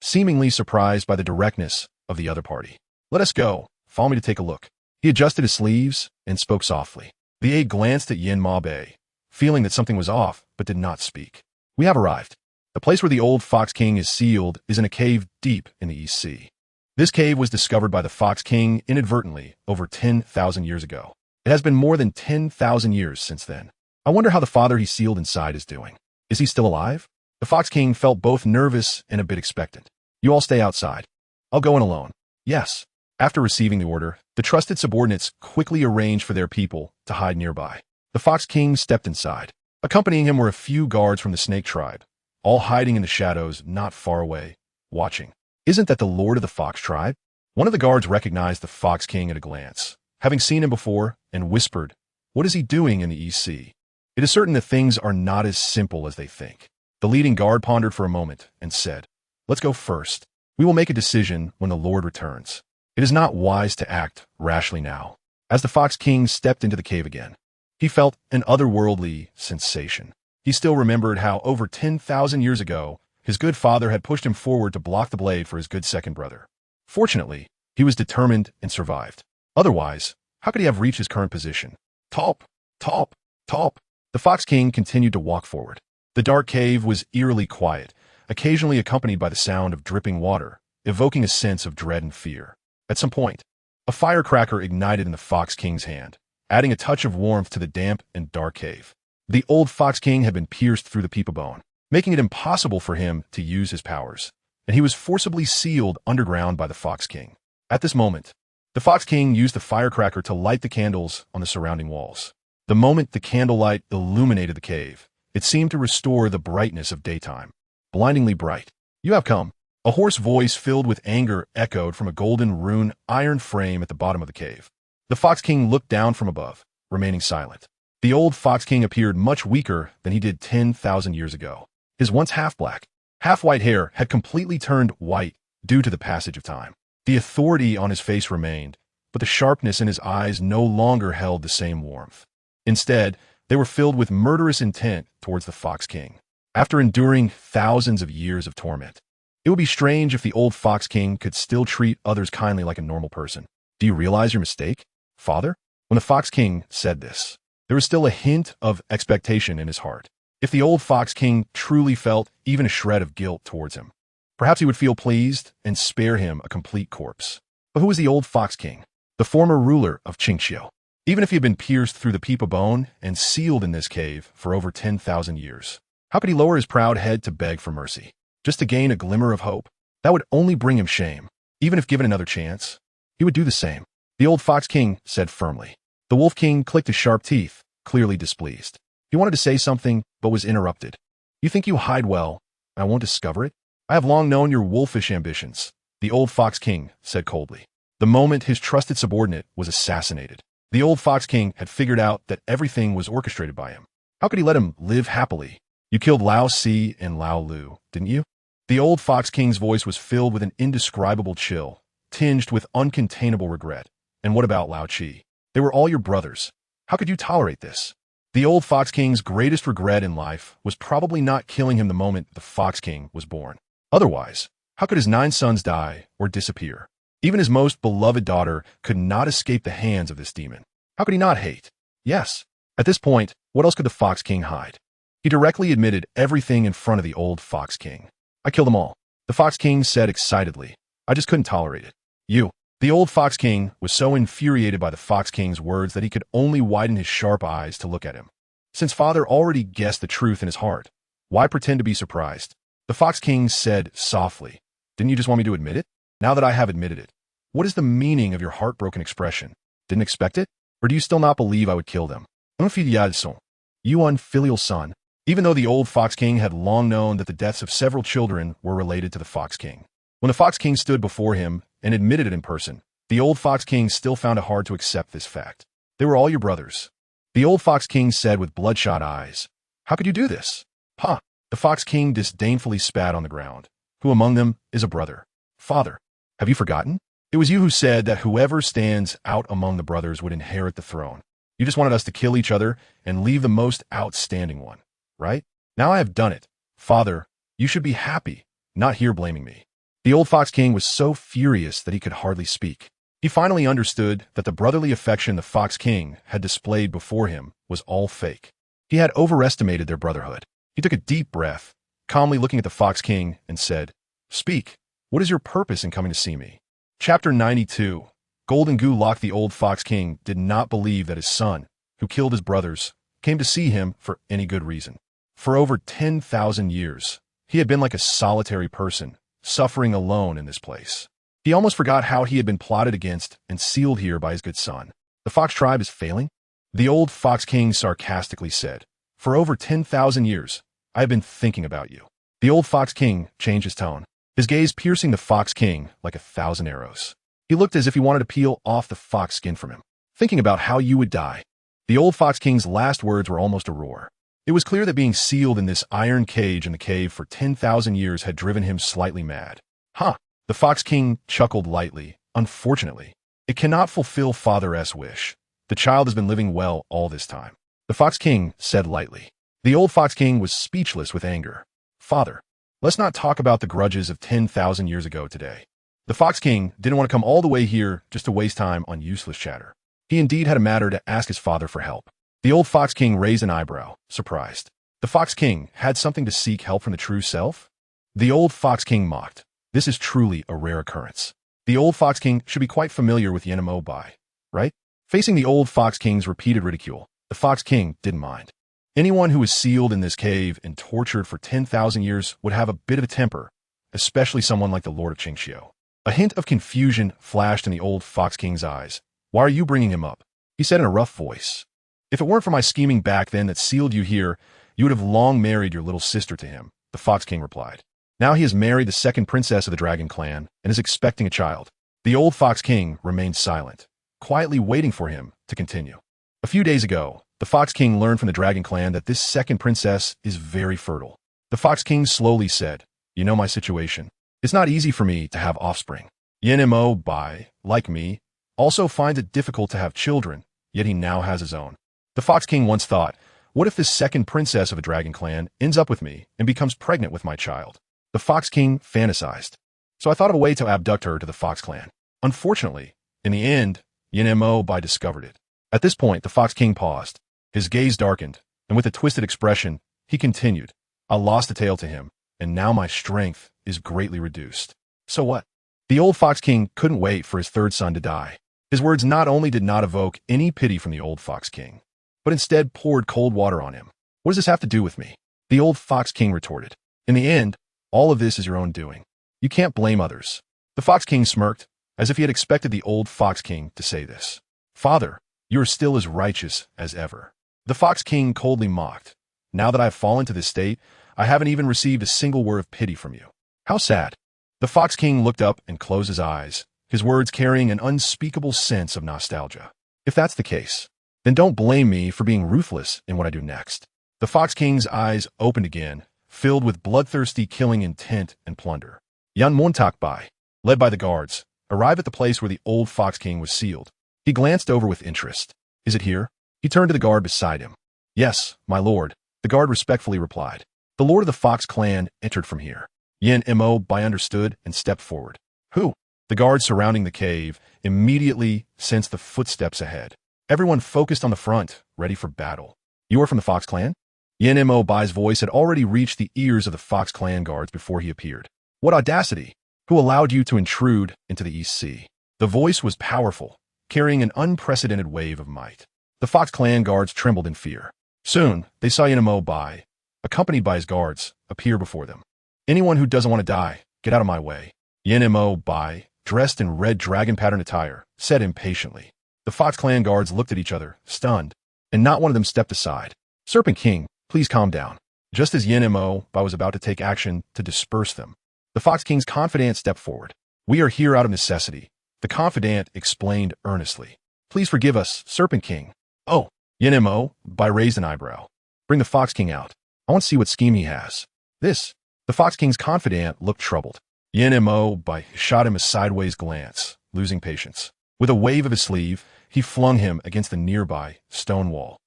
seemingly surprised by the directness of the other party. Let us go. Follow me to take a look. He adjusted his sleeves and spoke softly. The aide glanced at Yin Bei, feeling that something was off, but did not speak. We have arrived. The place where the old Fox King is sealed is in a cave deep in the East Sea. This cave was discovered by the Fox King inadvertently over 10,000 years ago. It has been more than 10,000 years since then. I wonder how the father he sealed inside is doing. Is he still alive? The Fox King felt both nervous and a bit expectant. You all stay outside. I'll go in alone. Yes. After receiving the order, the trusted subordinates quickly arranged for their people to hide nearby. The Fox King stepped inside. Accompanying him were a few guards from the Snake Tribe, all hiding in the shadows not far away, watching. Isn't that the Lord of the Fox Tribe? One of the guards recognized the Fox King at a glance, having seen him before, and whispered, "What is he doing in the East Sea?" It is certain that things are not as simple as they think. The leading guard pondered for a moment and said, "Let's go first. We will make a decision when the Lord returns. It is not wise to act rashly now." As the Fox King stepped into the cave again, he felt an otherworldly sensation. He still remembered how over 10,000 years ago, his good father had pushed him forward to block the blade for his good second brother. Fortunately, he was determined and survived. Otherwise, how could he have reached his current position? Talp, talp, talp. The Fox King continued to walk forward. The dark cave was eerily quiet, occasionally accompanied by the sound of dripping water, evoking a sense of dread and fear. At some point, a firecracker ignited in the Fox King's hand, adding a touch of warmth to the damp and dark cave. The old Fox King had been pierced through the peeper bone, making it impossible for him to use his powers, and he was forcibly sealed underground by the Fox King. At this moment, the Fox King used the firecracker to light the candles on the surrounding walls. The moment the candlelight illuminated the cave, it seemed to restore the brightness of daytime. Blindingly bright. "You have come." A hoarse voice filled with anger echoed from a golden rune iron frame at the bottom of the cave. The Fox King looked down from above, remaining silent. The old Fox King appeared much weaker than he did 10,000 years ago. His once half-black, half-white hair had completely turned white due to the passage of time. The authority on his face remained, but the sharpness in his eyes no longer held the same warmth. Instead, they were filled with murderous intent towards the Fox King. After enduring thousands of years of torment, it would be strange if the old Fox King could still treat others kindly like a normal person. "Do you realize your mistake, father?" When the Fox King said this, there was still a hint of expectation in his heart. If the old Fox King truly felt even a shred of guilt towards him, perhaps he would feel pleased and spare him a complete corpse. But who was the old Fox King? The former ruler of Qing. Even if he had been pierced through the peeper bone and sealed in this cave for over 10,000 years, how could he lower his proud head to beg for mercy, just to gain a glimmer of hope? That would only bring him shame. Even if given another chance, he would do the same. The old Fox King said firmly. The Wolf King clicked his sharp teeth, clearly displeased. He wanted to say something, but was interrupted. "You think you hide well, and I won't discover it? I have long known your wolfish ambitions," the old Fox King said coldly. The moment his trusted subordinate was assassinated, the old Fox King had figured out that everything was orchestrated by him. How could he let him live happily? "You killed Lao Si and Lao Lu, didn't you?" The old Fox King's voice was filled with an indescribable chill, tinged with uncontainable regret. "And what about Lao Chi? They were all your brothers. How could you tolerate this?" The old Fox King's greatest regret in life was probably not killing him the moment the Fox King was born. Otherwise, how could his 9 sons die or disappear? Even his most beloved daughter could not escape the hands of this demon. How could he not hate? Yes. At this point, what else could the Fox King hide? He directly admitted everything in front of the old Fox King. "I killed them all," the Fox King said excitedly. "I just couldn't tolerate it." "You." The old Fox King was so infuriated by the Fox King's words that he could only widen his sharp eyes to look at him. Since father already guessed the truth in his heart, why pretend to be surprised? The Fox King said softly, "Didn't you just want me to admit it? Now that I have admitted it, what is the meaning of your heartbroken expression? Didn't expect it? Or do you still not believe I would kill them? Infidèle son. You unfilial son." Even though the old Fox King had long known that the deaths of several children were related to the Fox King. When the Fox King stood before him and admitted it in person, the old Fox King still found it hard to accept this fact. "They were all your brothers," the old Fox King said with bloodshot eyes. "How could you do this?" "Huh." The Fox King disdainfully spat on the ground. "Who among them is a brother?" "Father, have you forgotten? It was you who said that whoever stands out among the brothers would inherit the throne. You just wanted us to kill each other and leave the most outstanding one, right? Now I have done it. Father, you should be happy, not here blaming me." The old Fox King was so furious that he could hardly speak. He finally understood that the brotherly affection the Fox King had displayed before him was all fake. He had overestimated their brotherhood. He took a deep breath, calmly looking at the Fox King, and said, "Speak. What is your purpose in coming to see me?" Chapter 92. Golden Goo Lock. The old Fox King did not believe that his son, who killed his brothers, came to see him for any good reason. For over 10,000 years, he had been like a solitary person, suffering alone in this place. He almost forgot how he had been plotted against and sealed here by his good son. "The Fox tribe is failing?" The old Fox King sarcastically said. "For over 10,000 years, I have been thinking about you." The old Fox King changed his tone, his gaze piercing the Fox King like 1,000 arrows. He looked as if he wanted to peel off the fox skin from him. thinking about how you would die. The old Fox King's last words were almost a roar. It was clear that being sealed in this iron cage in the cave for 10,000 years had driven him slightly mad. Huh. The Fox King chuckled lightly. Unfortunately, it cannot fulfill Father's wish. The child has been living well all this time. The Fox King said lightly. The old Fox King was speechless with anger. Father, let's not talk about the grudges of 10,000 years ago today. The Fox King didn't want to come all the way here just to waste time on useless chatter. He indeed had a matter to ask his father for help. The old Fox King raised an eyebrow, surprised. The Fox King had something to seek help from the true self? The old Fox King mocked. This is truly a rare occurrence. The old Fox King should be quite familiar with GiantWolf, right? Facing the old Fox King's repeated ridicule, the Fox King didn't mind. Anyone who was sealed in this cave and tortured for 10,000 years would have a bit of a temper, especially someone like the Lord of Qing. A hint of confusion flashed in the old Fox King's eyes. Why are you bringing him up? He said in a rough voice. If it weren't for my scheming back then that sealed you here, you would have long married your little sister to him, the Fox King replied. Now he has married the second princess of the Dragon Clan and is expecting a child. The old Fox King remained silent, quietly waiting for him to continue. A few days ago, the Fox King learned from the Dragon Clan that this second princess is very fertile. The Fox King slowly said, You know my situation. It's not easy for me to have offspring. GiantWolf, like me, also finds it difficult to have children, yet he now has his own. The Fox King once thought, what if this second princess of a Dragon Clan ends up with me and becomes pregnant with my child? The Fox King fantasized. So I thought of a way to abduct her to the Fox Clan. Unfortunately, in the end, GiantWolf discovered it. At this point, the Fox King paused. His gaze darkened, and with a twisted expression, he continued, I lost the tail to him, and now my strength is greatly reduced. So what? The old Fox King couldn't wait for his third son to die. His words not only did not evoke any pity from the old Fox King, but instead poured cold water on him. What does this have to do with me? The old Fox King retorted. In the end, all of this is your own doing. You can't blame others. The Fox King smirked, as if he had expected the old Fox King to say this. Father, you are still as righteous as ever. The Fox King coldly mocked. Now that I have fallen to this state, I haven't even received a single word of pity from you. How sad. The Fox King looked up and closed his eyes, his words carrying an unspeakable sense of nostalgia. If that's the case, then don't blame me for being ruthless in what I do next. The Fox King's eyes opened again, filled with bloodthirsty killing intent and plunder. GiantWolf, led by the guards, arrived at the place where the old Fox King was sealed. He glanced over with interest. Is it here? He turned to the guard beside him. Yes, my lord, the guard respectfully replied. The lord of the Fox Clan entered from here. GiantWolf understood and stepped forward. Who? The guards surrounding the cave immediately sensed the footsteps ahead. Everyone focused on the front, ready for battle. You are from the Fox Clan? GiantWolf's voice had already reached the ears of the Fox Clan guards before he appeared. What audacity! Who allowed you to intrude into the East Sea? The voice was powerful, carrying an unprecedented wave of might. The Fox Clan guards trembled in fear. Soon, they saw GiantWolf, accompanied by his guards, appear before them. Anyone who doesn't want to die, get out of my way. GiantWolf, dressed in red dragon-pattern attire, said impatiently. The Fox Clan guards looked at each other, stunned, and not one of them stepped aside. Serpent King, please calm down. Just as GiantWolf was about to take action to disperse them, the Fox King's confidant stepped forward. We are here out of necessity, the confidant explained earnestly. Please forgive us, Serpent King. Oh, GiantWolf raised an eyebrow. Bring the Fox King out. I want to see what scheme he has. This. The Fox King's confidant looked troubled. GiantWolf shot him a sideways glance, losing patience. With a wave of his sleeve, he flung him against the nearby stone wall.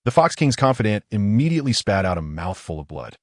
The Fox King's confidant immediately spat out a mouthful of blood.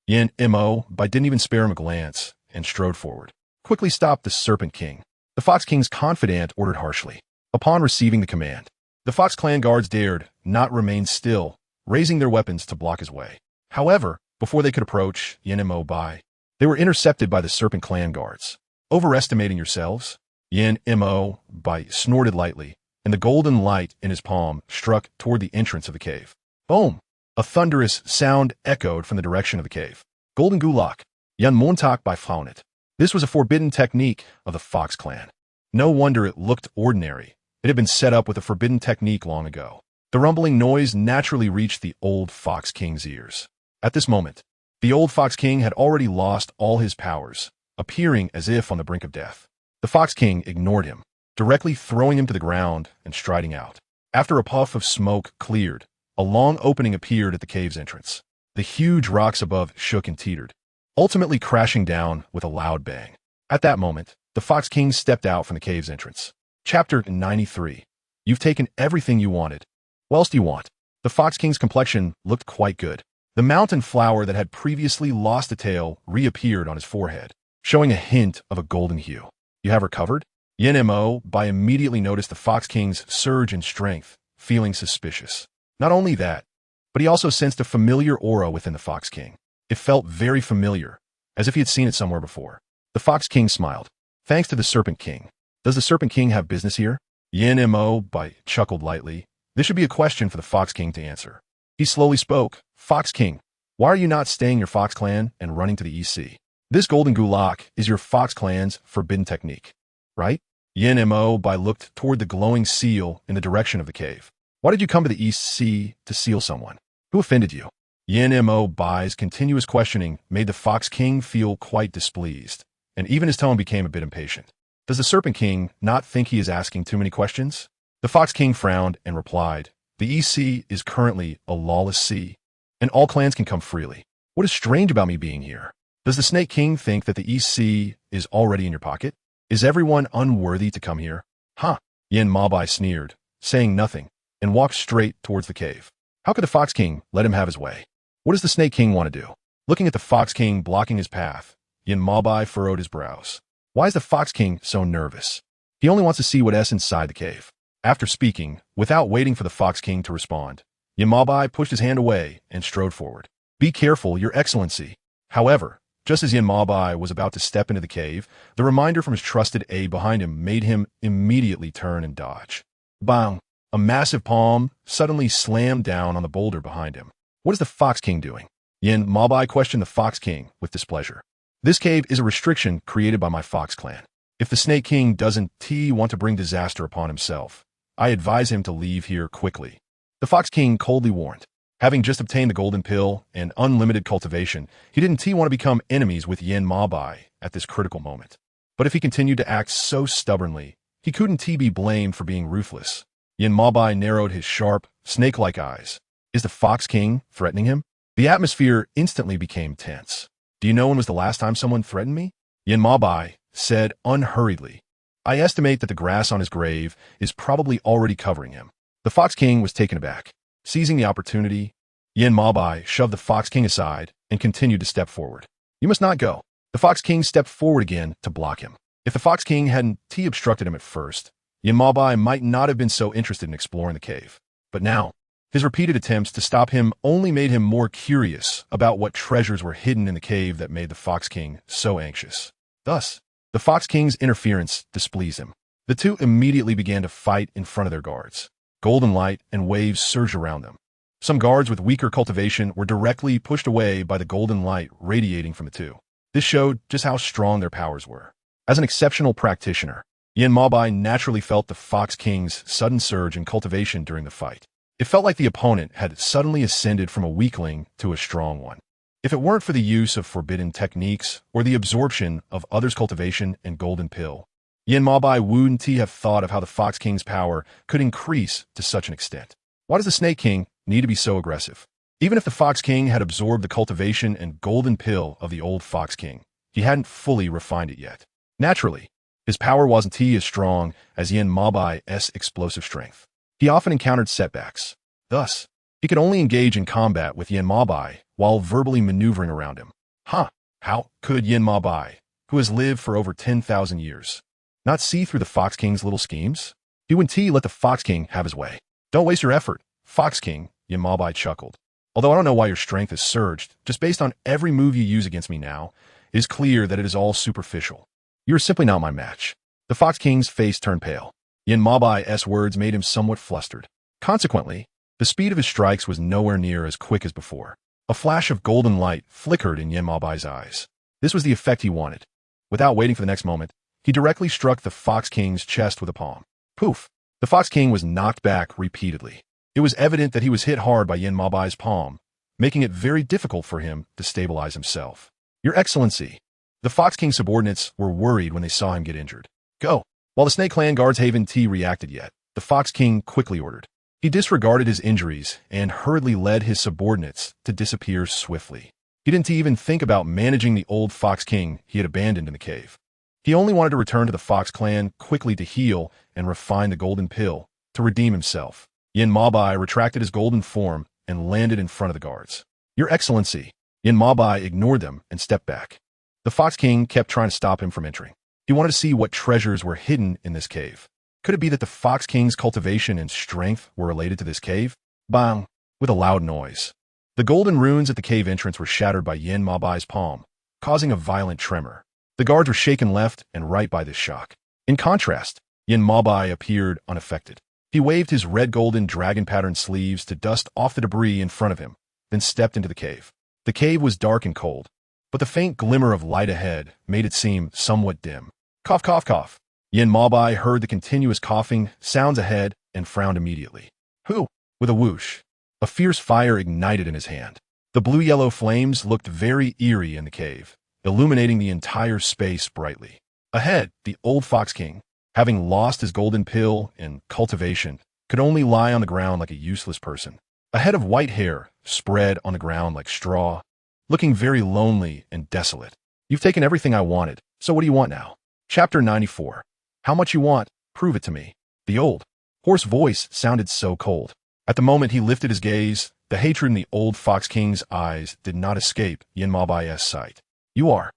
GiantWolf didn't even spare him a glance and strode forward. Quickly stop the Serpent King. The Fox King's confidant ordered harshly. Upon receiving the command, the Fox Clan guards dared not remain still, raising their weapons to block his way. However, before they could approach GiantWolf, they were intercepted by the Serpent Clan guards. Overestimating yourselves? GiantWolf snorted lightly, and the golden light in his palm struck toward the entrance of the cave. Boom! A thunderous sound echoed from the direction of the cave. Golden Gulak. GiantWolf found it. This was a forbidden technique of the Fox Clan. No wonder it looked ordinary. It had been set up with a forbidden technique long ago. The rumbling noise naturally reached the old Fox King's ears. At this moment, the old Fox King had already lost all his powers, appearing as if on the brink of death. The Fox King ignored him. directly throwing him to the ground and striding out. After a puff of smoke cleared, a long opening appeared at the cave's entrance. The huge rocks above shook and teetered, ultimately crashing down with a loud bang. At that moment, the Fox King stepped out from the cave's entrance. Chapter 93. You've taken everything you wanted. What else do you want? The Fox King's complexion looked quite good. The mountain flower that had previously lost a tail reappeared on his forehead, showing a hint of a golden hue. You have recovered? Yin Mo Bai immediately noticed the Fox King's surge in strength, feeling suspicious. Not only that, but he also sensed a familiar aura within the Fox King. It felt very familiar, as if he had seen it somewhere before. The Fox King smiled. Thanks to the Serpent King. Does the Serpent King have business here? Yin Mo Bai chuckled lightly. This should be a question for the Fox King to answer. He slowly spoke. Fox King, why are you not staying your Fox clan and running to the East Sea? This golden gulak is your Fox clan's forbidden technique, right? Yin Mo Bai looked toward the glowing seal in the direction of the cave. Why did you come to the East Sea to seal someone? Who offended you? Yin Mo Bai's continuous questioning made the Fox King feel quite displeased, and even his tone became a bit impatient. Does the Serpent King not think he is asking too many questions? The Fox King frowned and replied, the East Sea is currently a lawless sea, and all clans can come freely. What is strange about me being here? Does the Snake King think that the East Sea is already in your pocket? Is everyone unworthy to come here? Huh? Yin Mo Bai sneered, saying nothing, and walked straight towards the cave. How could the Fox King let him have his way? What does the Snake King want to do? Looking at the Fox King blocking his path, Yin Mo Bai furrowed his brows. Why is the Fox King so nervous? He only wants to see what's inside the cave. After speaking, without waiting for the Fox King to respond, Yin Mo Bai pushed his hand away and strode forward. Be careful, Your Excellency. However, just as Yin Mo Bai was about to step into the cave, the reminder from his trusted aide behind him made him immediately turn and dodge. Bang! A massive palm suddenly slammed down on the boulder behind him. What is the Fox King doing? Yin Mo Bai questioned the Fox King with displeasure. This cave is a restriction created by my Fox clan. If the Snake King doesn't want to bring disaster upon himself, I advise him to leave here quickly. The Fox King coldly warned. Having just obtained the golden pill and unlimited cultivation, he didn't want to become enemies with Yin Mo Bai at this critical moment. But if he continued to act so stubbornly, he couldn't be blamed for being ruthless. Yin Mo Bai narrowed his sharp, snake-like eyes. Is the Fox King threatening him? The atmosphere instantly became tense. Do you know when was the last time someone threatened me? Yin Mo Bai said unhurriedly. I estimate that the grass on his grave is probably already covering him. The Fox King was taken aback. Seizing the opportunity, Yin Mo Bai shoved the Fox King aside and continued to step forward. You must not go. The Fox King stepped forward again to block him. If the Fox King hadn't obstructed him at first, Yin Mo Bai might not have been so interested in exploring the cave. But now, his repeated attempts to stop him only made him more curious about what treasures were hidden in the cave that made the Fox King so anxious. Thus, the Fox King's interference displeased him. The two immediately began to fight in front of their guards. Golden light and waves surged around them. Some guards with weaker cultivation were directly pushed away by the golden light radiating from the two. This showed just how strong their powers were. As an exceptional practitioner, Yin Mo Bai naturally felt the Fox King's sudden surge in cultivation during the fight. It felt like the opponent had suddenly ascended from a weakling to a strong one. If it weren't for the use of forbidden techniques or the absorption of others' cultivation and golden pill, Yin Mo Bai wouldn't have thought of how the Fox King's power could increase to such an extent. Why does the Snake King need to be so aggressive? Even if the Fox King had absorbed the cultivation and golden pill of the old Fox King, he hadn't fully refined it yet. Naturally, his power wasn't as strong as Yin Mo Bai's explosive strength. He often encountered setbacks. Thus, he could only engage in combat with Yin Mo Bai while verbally maneuvering around him. How could Yin Mo Bai, who has lived for over 10,000 years, not see through the Fox King's little schemes? He wouldn't let the Fox King have his way. Don't waste your effort, Fox King, Yin Mo Bai chuckled. Although I don't know why your strength has surged, just based on every move you use against me now, it is clear that it is all superficial. You are simply not my match. The Fox King's face turned pale. Yin Mo Bai's words made him somewhat flustered. Consequently, the speed of his strikes was nowhere near as quick as before. A flash of golden light flickered in Yin Mo Bai's eyes. This was the effect he wanted. Without waiting for the next moment, he directly struck the Fox King's chest with a palm. Poof! The Fox King was knocked back repeatedly. It was evident that he was hit hard by Yin Mo Bai's palm, making it very difficult for him to stabilize himself. Your Excellency! The Fox King's subordinates were worried when they saw him get injured. Go! While the Snake Clan guards Haven T reacted yet, the Fox King quickly ordered. He disregarded his injuries and hurriedly led his subordinates to disappear swiftly. He didn't even think about managing the old Fox King he had abandoned in the cave. He only wanted to return to the Fox Clan quickly to heal and refine the golden pill to redeem himself. Yin Mabai retracted his golden form and landed in front of the guards. Your Excellency. Yin Mabai ignored them and stepped back. The Fox King kept trying to stop him from entering. He wanted to see what treasures were hidden in this cave. Could it be that the Fox King's cultivation and strength were related to this cave? Bang! With a loud noise. The golden runes at the cave entrance were shattered by Yin Mabai's palm, causing a violent tremor. The guards were shaken left and right by this shock. In contrast, Yin Mabai appeared unaffected. He waved his red-golden dragon-patterned sleeves to dust off the debris in front of him, then stepped into the cave. The cave was dark and cold, but the faint glimmer of light ahead made it seem somewhat dim. Cough, cough, cough. Yin Mabai heard the continuous coughing sounds ahead and frowned immediately. Who? With a whoosh. A fierce fire ignited in his hand. The blue-yellow flames looked very eerie in the cave, illuminating the entire space brightly. Ahead, the old Fox King, having lost his golden pill and cultivation, could only lie on the ground like a useless person. A head of white hair spread on the ground like straw, looking very lonely and desolate. You've taken everything I wanted, so what do you want now? Chapter 94. How much you want, prove it to me. The old, hoarse voice sounded so cold. At the moment he lifted his gaze, the hatred in the old Fox King's eyes did not escape Yin Mabai's sight. You are.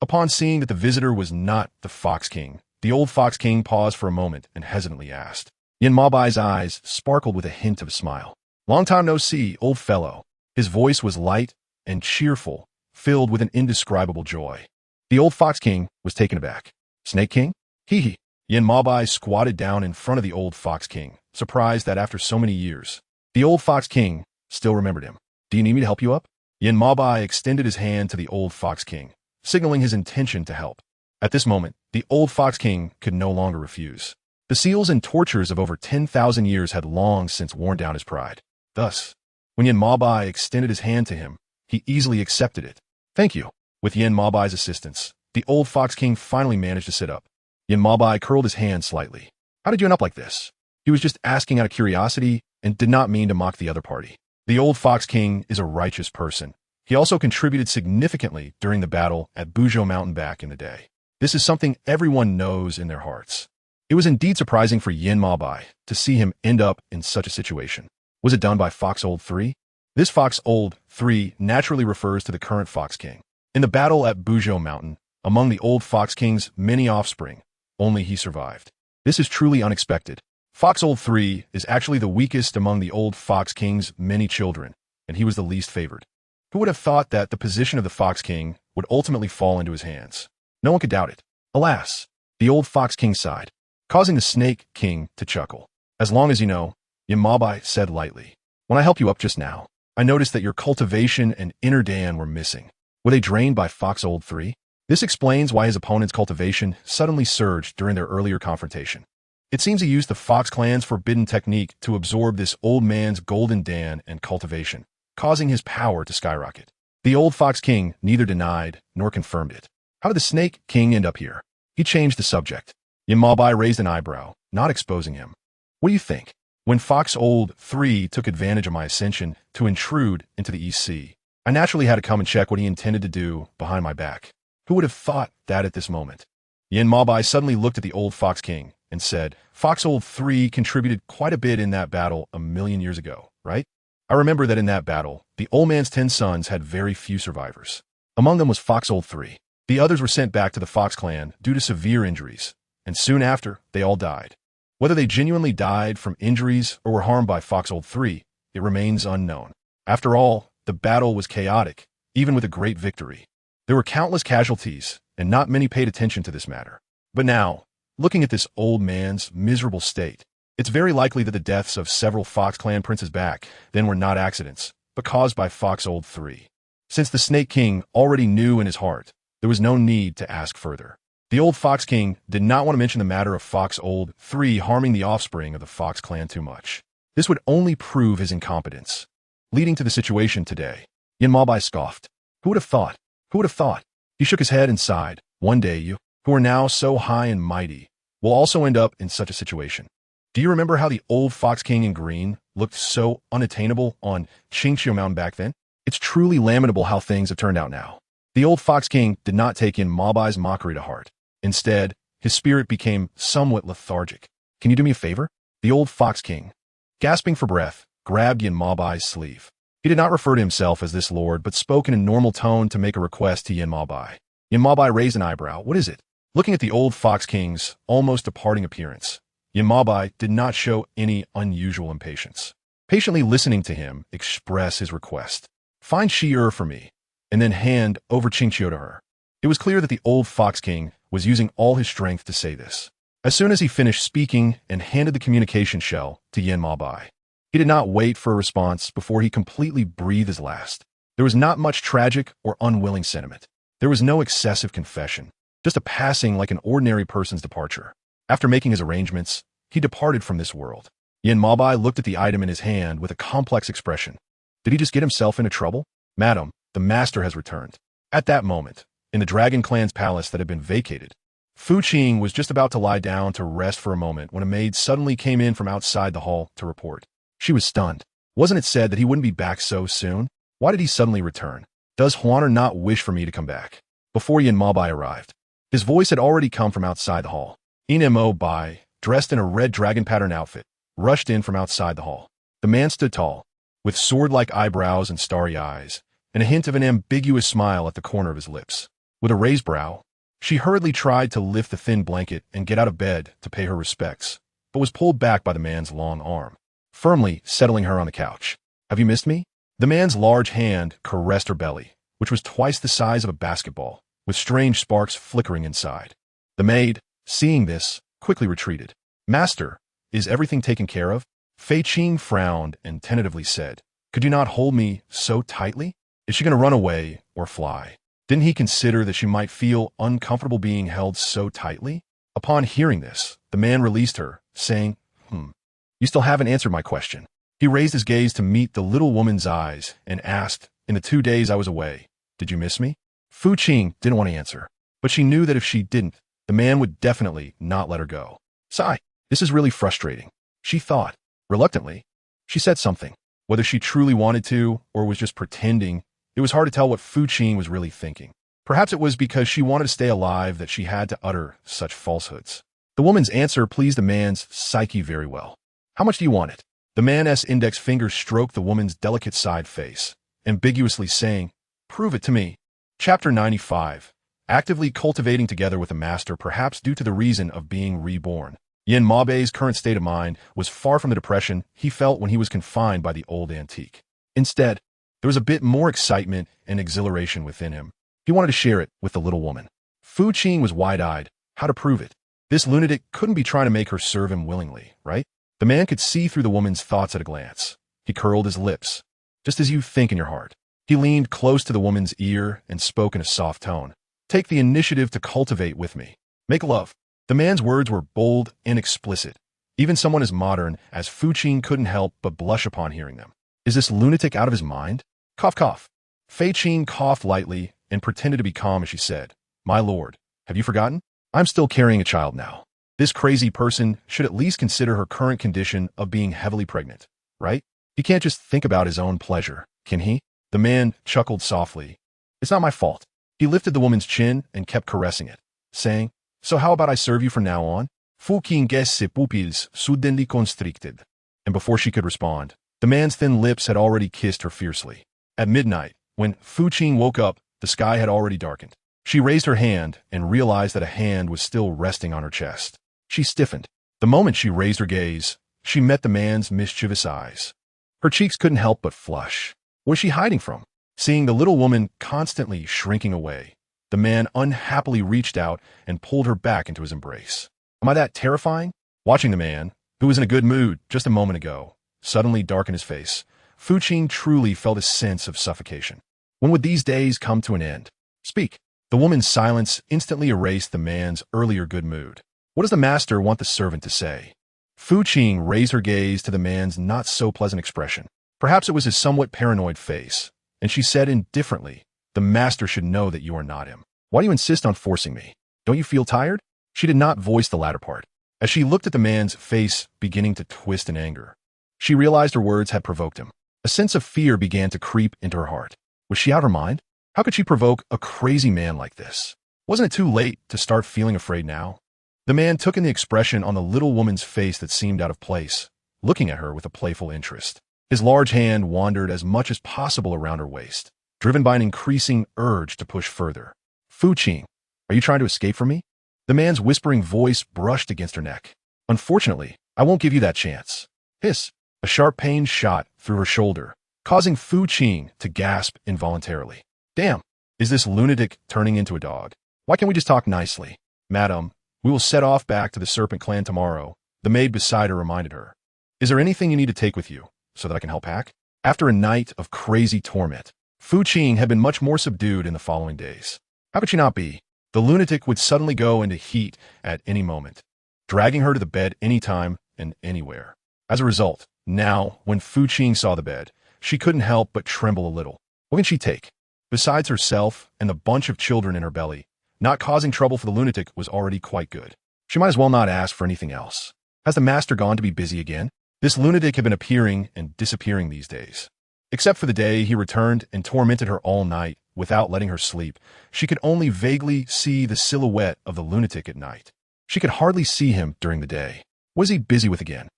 Upon seeing that the visitor was not the Fox King, the old Fox King paused for a moment and hesitantly asked. Yin Mabai's eyes sparkled with a hint of a smile. Long time no see, old fellow. His voice was light and cheerful, filled with an indescribable joy. The old Fox King was taken aback. Snake King? Hee. Yin Mabai squatted down in front of the old Fox King, surprised that after so many years, the old Fox King still remembered him. Do you need me to help you up? Yin Mabai extended his hand to the old Fox King, signaling his intention to help. At this moment, the old Fox King could no longer refuse. The seals and tortures of over 10,000 years had long since worn down his pride. Thus, when Yin Mabai extended his hand to him, he easily accepted it. Thank you. With Yin Mabai's assistance, the old Fox King finally managed to sit up. Yin Mabai curled his hand slightly. How did you end up like this? He was just asking out of curiosity and did not mean to mock the other party. The old Fox King is a righteous person. He also contributed significantly during the battle at Bujo Mountain back in the day. This is something everyone knows in their hearts. It was indeed surprising for Yin Mabai to see him end up in such a situation. Was it done by Fox Old 3? This Fox Old 3 naturally refers to the current Fox King. In the battle at Bujo Mountain, among the old Fox King's many offspring, only he survived. This is truly unexpected. Fox Old 3 is actually the weakest among the old Fox King's many children, and he was the least favored. Who would have thought that the position of the Fox King would ultimately fall into his hands? No one could doubt it. Alas, the old Fox King sighed, causing the Snake King to chuckle. As long as you know, Yin Mabai said lightly. When I helped you up just now, I noticed that your cultivation and inner Dan were missing. Were they drained by Fox Old 3? This explains why his opponent's cultivation suddenly surged during their earlier confrontation. It seems he used the Fox Clan's forbidden technique to absorb this old man's golden Dan and cultivation, causing his power to skyrocket. The old Fox King neither denied nor confirmed it. How did the Snake King end up here? He changed the subject. Yin Mabai raised an eyebrow, not exposing him. What do you think? When Fox Old 3 took advantage of my ascension to intrude into the East Sea, I naturally had to come and check what he intended to do behind my back. Who would have thought that at this moment? Yin Mabai suddenly looked at the old Fox King and said, Fox Old 3 contributed quite a bit in that battle 1,000,000 years ago, right? I remember that in that battle, the old man's 10 sons had very few survivors. Among them was Fox Old 3. The others were sent back to the Fox Clan due to severe injuries, and soon after, they all died. Whether they genuinely died from injuries or were harmed by Fox Old 3, it remains unknown. After all, the battle was chaotic, even with a great victory. There were countless casualties, and not many paid attention to this matter. But now, looking at this old man's miserable state, it's very likely that the deaths of several Fox Clan princes back then were not accidents, but caused by Fox Old 3. Since the Snake King already knew in his heart, there was no need to ask further. The old Fox King did not want to mention the matter of Fox Old 3 harming the offspring of the Fox Clan too much. This would only prove his incompetence, leading to the situation today. Yin Mabai scoffed. Who would have thought? Who would have thought? He shook his head and sighed. One day you, who are now so high and mighty, will also end up in such a situation. Do you remember how the old Fox King in green looked so unattainable on Qing Mountain back then? It's truly lamentable how things have turned out now. The old Fox King did not take in Mabai's mockery to heart. Instead, his spirit became somewhat lethargic. Can you do me a favor? The old Fox King, gasping for breath, grabbed Yin Mabai's sleeve. He did not refer to himself as this lord, but spoke in a normal tone to make a request to Yin Mabai. Yin Mabai raised an eyebrow. What is it? Looking at the old Fox King's almost departing appearance, Yin Mabai did not show any unusual impatience. Patiently listening to him express his request. Find Shi for me, and then hand over Qingqiu to her. It was clear that the old Fox King was using all his strength to say this. As soon as he finished speaking and handed the communication shell to Yin Mabai, he did not wait for a response before he completely breathed his last. There was not much tragic or unwilling sentiment. There was no excessive confession, just a passing like an ordinary person's departure. After making his arrangements, he departed from this world. Yin Mabai looked at the item in his hand with a complex expression. Did he just get himself into trouble? Madam, the master has returned. At that moment, in the Dragon Clan's palace that had been vacated, Fu Qing was just about to lie down to rest for a moment when a maid suddenly came in from outside the hall to report. She was stunned. Wasn't it said that he wouldn't be back so soon? Why did he suddenly return? Does Huaner not wish for me to come back? Before Yin Mabai arrived, his voice had already come from outside the hall. Mo Bai, dressed in a red dragon pattern outfit, rushed in from outside the hall. The man stood tall, with sword-like eyebrows and starry eyes, and a hint of an ambiguous smile at the corner of his lips. With a raised brow, she hurriedly tried to lift the thin blanket and get out of bed to pay her respects, but was pulled back by the man's long arm, firmly settling her on the couch. Have you missed me? The man's large hand caressed her belly, which was twice the size of a basketball, with strange sparks flickering inside. The maid, seeing this, quickly retreated. Master, is everything taken care of? Fei Qing frowned and tentatively said, Could you not hold me so tightly? Is she going to run away or fly? Didn't he consider that she might feel uncomfortable being held so tightly? Upon hearing this, the man released her, saying, You still haven't answered my question. He raised his gaze to meet the little woman's eyes and asked, In the 2 days I was away, did you miss me? Fu Qing didn't want to answer, but she knew that if she didn't, the man would definitely not let her go. Sigh, this is really frustrating, she thought. Reluctantly, she said something. Whether she truly wanted to or was just pretending, it was hard to tell what Fu Qing was really thinking. Perhaps it was because she wanted to stay alive that she had to utter such falsehoods. The woman's answer pleased the man's psyche very well. How much do you want it? The man's index finger stroked the woman's delicate side face, ambiguously saying, Prove it to me. Chapter 95. Actively cultivating together with the master, perhaps due to the reason of being reborn. Yin Mabai's current state of mind was far from the depression he felt when he was confined by the old antique. Instead, there was a bit more excitement and exhilaration within him. He wanted to share it with the little woman. Fu Qing was wide-eyed. How to prove it? This lunatic couldn't be trying to make her serve him willingly, right? The man could see through the woman's thoughts at a glance. He curled his lips. Just as you think in your heart. He leaned close to the woman's ear and spoke in a soft tone. Take the initiative to cultivate with me. Make love. The man's words were bold and explicit. Even someone as modern as Fu Qing couldn't help but blush upon hearing them. Is this lunatic out of his mind? Cough, cough. Fei Qing coughed lightly and pretended to be calm as she said, My lord, have you forgotten? I'm still carrying a child now. This crazy person should at least consider her current condition of being heavily pregnant, right? He can't just think about his own pleasure, can he? The man chuckled softly. It's not my fault. He lifted the woman's chin and kept caressing it, saying, So how about I serve you from now on? Fu Qing guessed ses pupilles suddenly constricted. And before she could respond, the man's thin lips had already kissed her fiercely. At midnight, when Fu Qing woke up, the sky had already darkened. She raised her hand and realized that a hand was still resting on her chest. She stiffened. The moment she raised her gaze, she met the man's mischievous eyes. Her cheeks couldn't help but flush. What was she hiding from? Seeing the little woman constantly shrinking away, the man unhappily reached out and pulled her back into his embrace. Am I that terrifying? Watching the man, who was in a good mood just a moment ago, suddenly darken his face, Fu Qing truly felt a sense of suffocation. When would these days come to an end? Speak. The woman's silence instantly erased the man's earlier good mood. What does the master want the servant to say? Fu Qing raised her gaze to the man's not-so-pleasant expression. Perhaps it was his somewhat paranoid face, and she said indifferently, The master should know that you are not him. Why do you insist on forcing me? Don't you feel tired? She did not voice the latter part. As she looked at the man's face beginning to twist in anger, she realized her words had provoked him. A sense of fear began to creep into her heart. Was she out of her mind? How could she provoke a crazy man like this? Wasn't it too late to start feeling afraid now? The man took in the expression on the little woman's face that seemed out of place, looking at her with a playful interest. His large hand wandered as much as possible around her waist, driven by an increasing urge to push further. Fu Qing, are you trying to escape from me? The man's whispering voice brushed against her neck. Unfortunately, I won't give you that chance. Hiss. A sharp pain shot through her shoulder, causing Fu Qing to gasp involuntarily. Damn, is this lunatic turning into a dog? Why can't we just talk nicely? Madam, we will set off back to the Serpent Clan tomorrow, the maid beside her reminded her. Is there anything you need to take with you, so that I can help pack? After a night of crazy torment, Fu Qing had been much more subdued in the following days. How could she not be? The lunatic would suddenly go into heat at any moment, dragging her to the bed anytime and anywhere. As a result, now, when Fu Qing saw the bed, she couldn't help but tremble a little. What can she take? Besides herself and the bunch of children in her belly, not causing trouble for the lunatic was already quite good. She might as well not ask for anything else. Has the master gone to be busy again? This lunatic had been appearing and disappearing these days. Except for the day he returned and tormented her all night without letting her sleep, she could only vaguely see the silhouette of the lunatic at night. She could hardly see him during the day. What is he busy with again?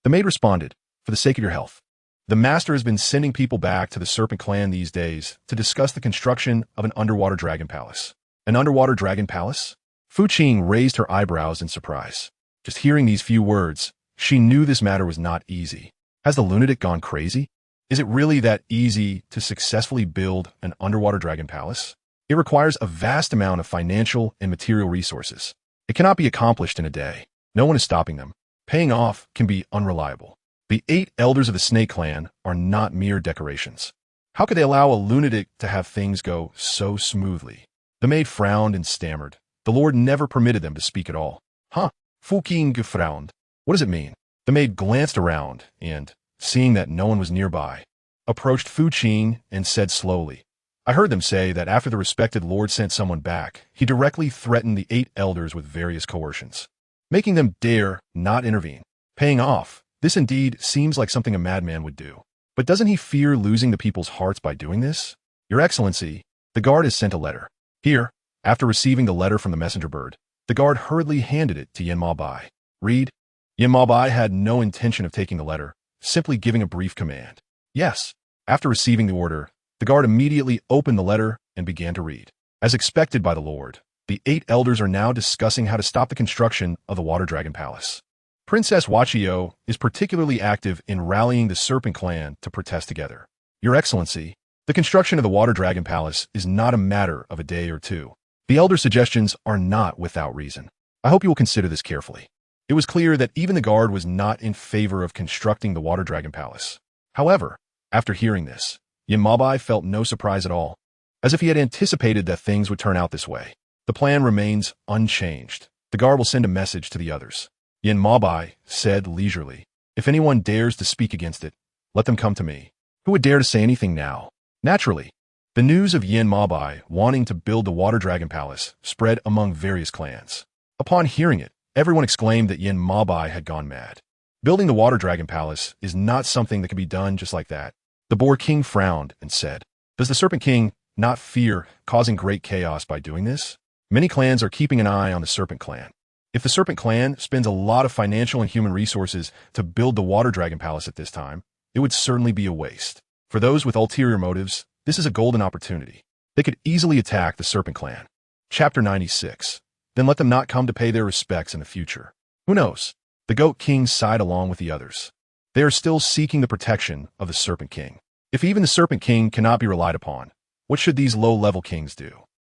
The maid responded, for the sake of your health. The master has been sending people back to the Serpent Clan these days to discuss the construction of an underwater dragon palace. An underwater dragon palace? Fu Qing raised her eyebrows in surprise. Just hearing these few words, she knew this matter was not easy. Has the lunatic gone crazy? Is it really that easy to successfully build an underwater dragon palace? It requires a vast amount of financial and material resources. It cannot be accomplished in a day. No one is stopping them. Paying off can be unreliable. The 8 elders of the Snake Clan are not mere decorations. How could they allow a lunatic to have things go so smoothly? The maid frowned and stammered. The Lord never permitted them to speak at all. Huh? Fu Qing frowned. What does it mean? The maid glanced around and, seeing that no one was nearby, approached Fu Qing and said slowly, I heard them say that after the respected Lord sent someone back, he directly threatened the 8 elders with various coercions, making them dare not intervene. Paying off. This indeed seems like something a madman would do. But doesn't he fear losing the people's hearts by doing this? Your Excellency, the guard has sent a letter. Here, after receiving the letter from the messenger bird, the guard hurriedly handed it to Yin Ma Bai. Read. Yin Ma Bai had no intention of taking the letter, simply giving a brief command. Yes. After receiving the order, the guard immediately opened the letter and began to read. As expected by the Lord, the 8 elders are now discussing how to stop the construction of the Water Dragon Palace. Princess Wachio is particularly active in rallying the Serpent Clan to protest together. Your Excellency, the construction of the Water Dragon Palace is not a matter of a day or two. The elder suggestions are not without reason. I hope you will consider this carefully. It was clear that even the guard was not in favor of constructing the Water Dragon Palace. However, after hearing this, Yin Ma Bai felt no surprise at all, as if he had anticipated that things would turn out this way. The plan remains unchanged. The guard will send a message to the others. Yin Ma Bai said leisurely, if anyone dares to speak against it, let them come to me. Who would dare to say anything now? Naturally, the news of Yin Ma Bai wanting to build the Water Dragon Palace spread among various clans. Upon hearing it, everyone exclaimed that Yin Ma Bai had gone mad. Building the Water Dragon Palace is not something that can be done just like that. The Boar King frowned and said, does the Serpent King not fear causing great chaos by doing this? Many clans are keeping an eye on the Serpent Clan. If the Serpent Clan spends a lot of financial and human resources to build the Water Dragon Palace at this time, it would certainly be a waste. For those with ulterior motives, this is a golden opportunity. They could easily attack the Serpent Clan. Chapter 96. Then let them not come to pay their respects in the future. Who knows? The Goat King sighed along with the others. They are still seeking the protection of the Serpent King. If even the Serpent King cannot be relied upon, what should these low-level kings do?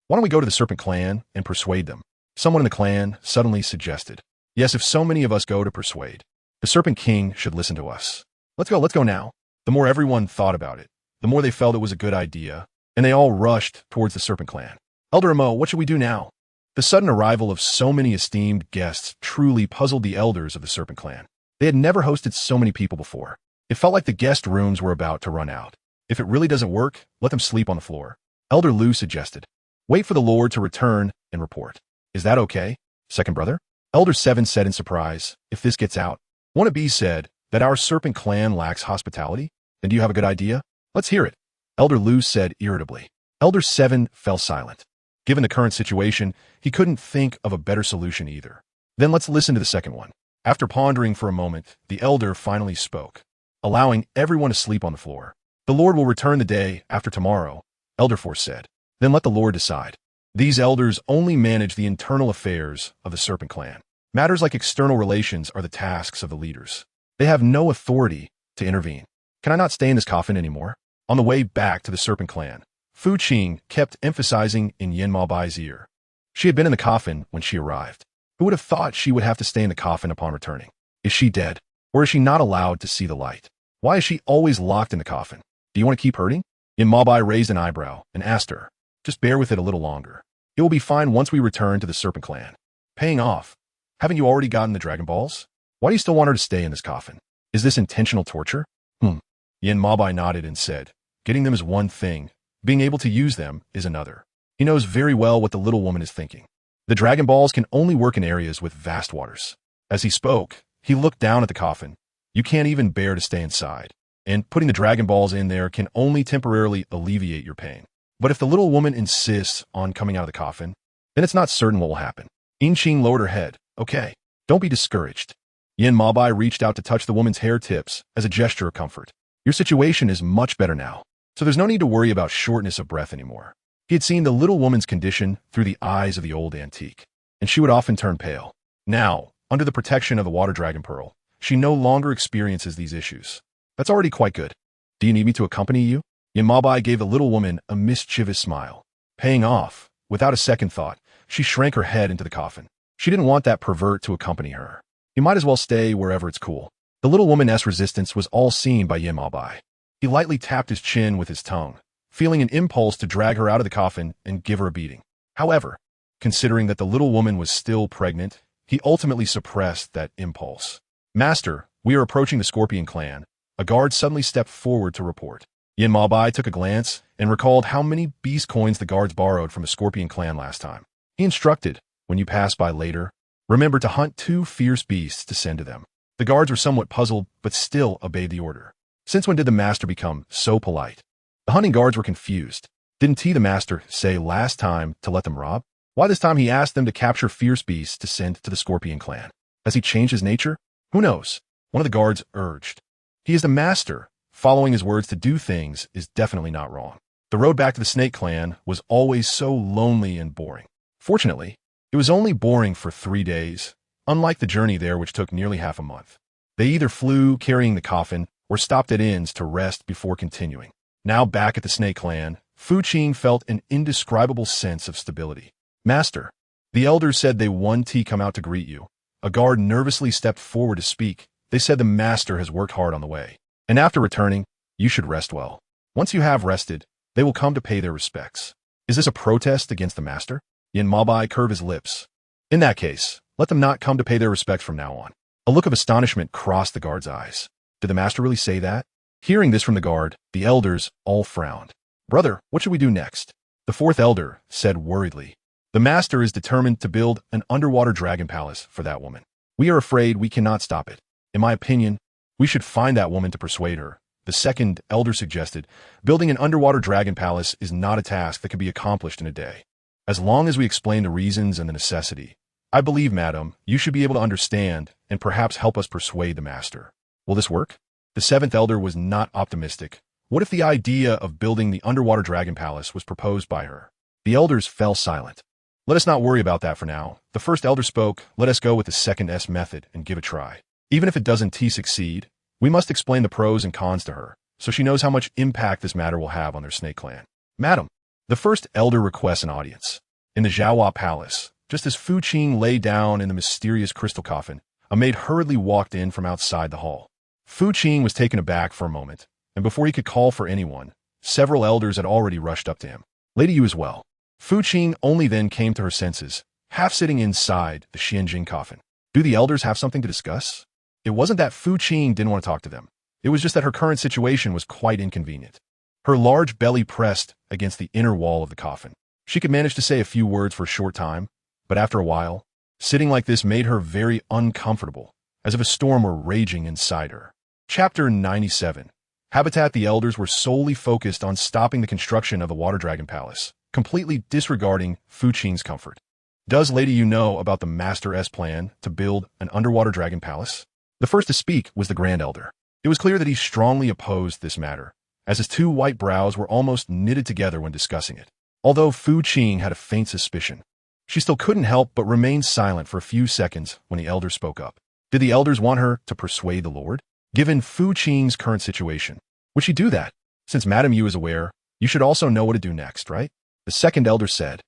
Why don't we go to the Serpent Clan and persuade them? Someone in the clan suddenly suggested. Yes, if so many of us go to persuade, the Serpent King should listen to us. Let's go now. The more everyone thought about it, the more they felt it was a good idea, and they all rushed towards the Serpent Clan. Elder Amo, what should we do now? The sudden arrival of so many esteemed guests truly puzzled the elders of the Serpent Clan. They had never hosted so many people before. It felt like the guest rooms were about to run out. If it really doesn't work, let them sleep on the floor. Elder Lu suggested. Wait for the Lord to return and report. Is that okay, second brother? Elder 7 said in surprise, if this gets out. One of B said that our serpent clan lacks hospitality. Then do you have a good idea? Let's hear it. Elder Lu said irritably. Elder 7 fell silent. Given the current situation, he couldn't think of a better solution either. Then let's listen to the second one. After pondering for a moment, the elder finally spoke, allowing everyone to sleep on the floor. The Lord will return the day after tomorrow, Elder 4 said. Then let the Lord decide. These elders only manage the internal affairs of the Serpent Clan. Matters like external relations are the tasks of the leaders. They have no authority to intervene. Can I not stay in this coffin anymore? On the way back to the Serpent Clan, Fu Qing kept emphasizing in Yin Maobai's ear. She had been in the coffin when she arrived. Who would have thought she would have to stay in the coffin upon returning? Is she dead? Or is she not allowed to see the light? Why is she always locked in the coffin? Do you want to keep hurting? Yin Maobai raised an eyebrow and asked her, just bear with it a little longer. It will be fine once we return to the Serpent Clan. Paying off. Haven't you already gotten the Dragon Balls? Why do you still want her to stay in this coffin? Is this intentional torture? Yin Maobai nodded and said, getting them is one thing. Being able to use them is another. He knows very well what the little woman is thinking. The Dragon Balls can only work in areas with vast waters. As he spoke, he looked down at the coffin. You can't even bear to stay inside. And putting the Dragon Balls in there can only temporarily alleviate your pain. But if the little woman insists on coming out of the coffin, then it's not certain what will happen. Qing lowered her head. Okay, don't be discouraged. Yin Maobai reached out to touch the woman's hair tips as a gesture of comfort. Your situation is much better now, so there's no need to worry about shortness of breath anymore. He had seen the little woman's condition through the eyes of the old antique, and she would often turn pale. Now, under the protection of the water dragon pearl, she no longer experiences these issues. That's already quite good. Do you need me to accompany you? Yin Maobai gave the little woman a mischievous smile. Paying off, without a second thought, she shrank her head into the coffin. She didn't want that pervert to accompany her. You might as well stay wherever it's cool. The little woman's resistance was all seen by Yin Maobai. He lightly tapped his chin with his tongue, feeling an impulse to drag her out of the coffin and give her a beating. However, considering that the little woman was still pregnant, he ultimately suppressed that impulse. Master, we are approaching the Scorpion clan. A guard suddenly stepped forward to report. Yin Maobai took a glance and recalled how many beast coins the guards borrowed from the Scorpion clan last time. He instructed, when you pass by later, remember to hunt 2 fierce beasts to send to them. The guards were somewhat puzzled, but still obeyed the order. Since when did the master become so polite? The hunting guards were confused. Didn't the master say last time to let them rob? Why this time he asked them to capture fierce beasts to send to the Scorpion clan? Has he changed his nature? Who knows? One of the guards urged. He is the master. Following his words to do things is definitely not wrong. The road back to the Snake clan was always so lonely and boring. Fortunately, it was only boring for 3 days, unlike the journey there which took nearly half a month. They either flew carrying the coffin or stopped at inns to rest before continuing. Now back at the Snake clan, Fu Qing felt an indescribable sense of stability. Master, the elders said they want to come out to greet you. A guard nervously stepped forward to speak. They said the master has worked hard on the way. And after returning, you should rest well. Once you have rested, they will come to pay their respects. Is this a protest against the master? Yin Maobai curved his lips. In that case, let them not come to pay their respects from now on. A look of astonishment crossed the guard's eyes. Did the master really say that? Hearing this from the guard, the elders all frowned. Brother, what should we do next? The 4th elder said worriedly. The master is determined to build an underwater dragon palace for that woman. We are afraid we cannot stop it. In my opinion, we should find that woman to persuade her. The 2nd elder suggested, building an underwater dragon palace is not a task that can be accomplished in a day. As long as we explain the reasons and the necessity, I believe, madam, you should be able to understand and perhaps help us persuade the master. Will this work? The 7th elder was not optimistic. What if the idea of building the underwater dragon palace was proposed by her? The elders fell silent. Let us not worry about that for now. The 1st elder spoke, let us go with the 2nd S method and give it a try. Even if it doesn't succeed, we must explain the pros and cons to her, so she knows how much impact this matter will have on their Snake clan. Madam, the 1st elder requests an audience. In the Jiawa Palace, just as Fu Qing lay down in the mysterious crystal coffin, a maid hurriedly walked in from outside the hall. Fu Qing was taken aback for a moment, and before he could call for anyone, several elders had already rushed up to him. Lady, you as well. Fu Qing only then came to her senses, half sitting inside the Xianjing coffin. Do the elders have something to discuss? It wasn't that Fu Qing didn't want to talk to them. It was just that her current situation was quite inconvenient. Her large belly pressed against the inner wall of the coffin. She could manage to say a few words for a short time, but after a while, Sitting like this made her very uncomfortable, as if a storm were raging inside her. Chapter 97. Habitat. The elders were solely focused on stopping the construction of the Water Dragon Palace, completely disregarding Fu Qing's comfort. Does lady you know about the Master's plan to build an underwater dragon palace? The first to speak was the Grand Elder. It was clear that he strongly opposed this matter, as his two white brows were almost knitted together when discussing it. Although Fu Qing had a faint suspicion, she still couldn't help but remain silent for a few seconds when the elder spoke up. Did the elders want her to persuade the Lord? Given Fu Qing's current situation, would she do that? Since Madame Yu is aware, you should also know what to do next, right? The second elder said,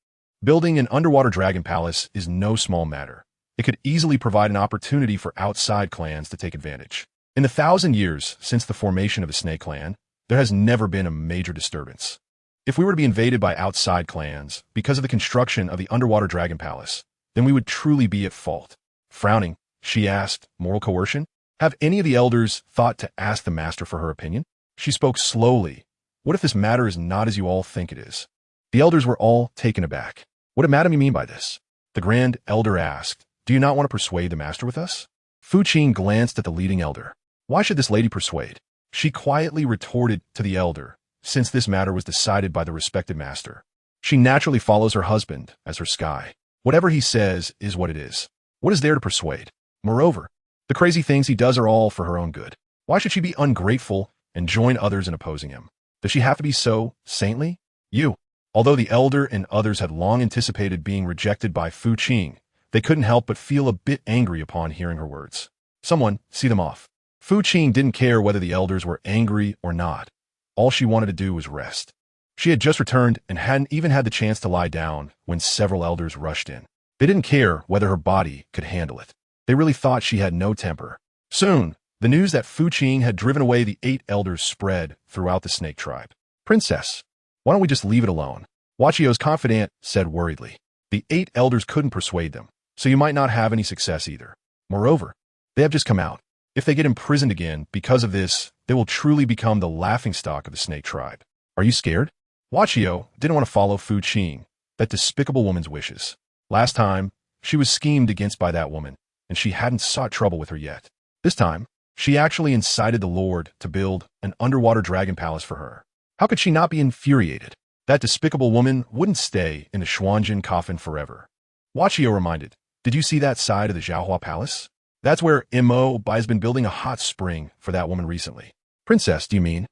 building an underwater dragon palace is no small matter. It could easily provide an opportunity for outside clans to take advantage. In the 1,000 years since the formation of the Snake Clan, there has never been a major disturbance. If we were to be invaded by outside clans because of the construction of the underwater dragon palace, then we would truly be at fault. Frowning, she asked, moral coercion? Have any of the elders thought to ask the master for her opinion? She spoke slowly. What if this matter is not as you all think it is? The elders were all taken aback. What did Madame mean by this? The Grand Elder asked, do you not want to persuade the master with us? Fu Qing glanced at the leading elder. Why should this lady persuade? She quietly retorted to the elder, since this matter was decided by the respected master. She naturally follows her husband as her sky. Whatever he says is what it is. What is there to persuade? Moreover, the crazy things he does are all for her own good. Why should she be ungrateful and join others in opposing him? Does she have to be so saintly? You. Although the elder and others had long anticipated being rejected by Fu Qing, they couldn't help but feel a bit angry upon hearing her words. Someone, see them off. Fu Qing didn't care whether the elders were angry or not. All she wanted to do was rest. She had just returned and hadn't even had the chance to lie down when several elders rushed in. They didn't care whether her body could handle it. They really thought she had no temper. Soon, the news that Fu Qing had driven away the 8 elders spread throughout the snake tribe. Princess, why don't we just leave it alone? Wachio's confidant said worriedly. The 8 elders couldn't persuade them, so you might not have any success either. Moreover, they have just come out. If they get imprisoned again because of this, they will truly become the laughingstock of the snake tribe. Are you scared? Wachio didn't want to follow Fu Qing, that despicable woman's wishes. Last time, she was schemed against by that woman, and she hadn't sought trouble with her yet. This time, she actually incited the Lord to build an underwater dragon palace for her. How could she not be infuriated? That despicable woman wouldn't stay in the Xuanjin coffin forever. Wachio reminded, did you see that side of the Zhaohua Palace? That's where Mo Bai has been building a hot spring for that woman recently. Princess, do you mean?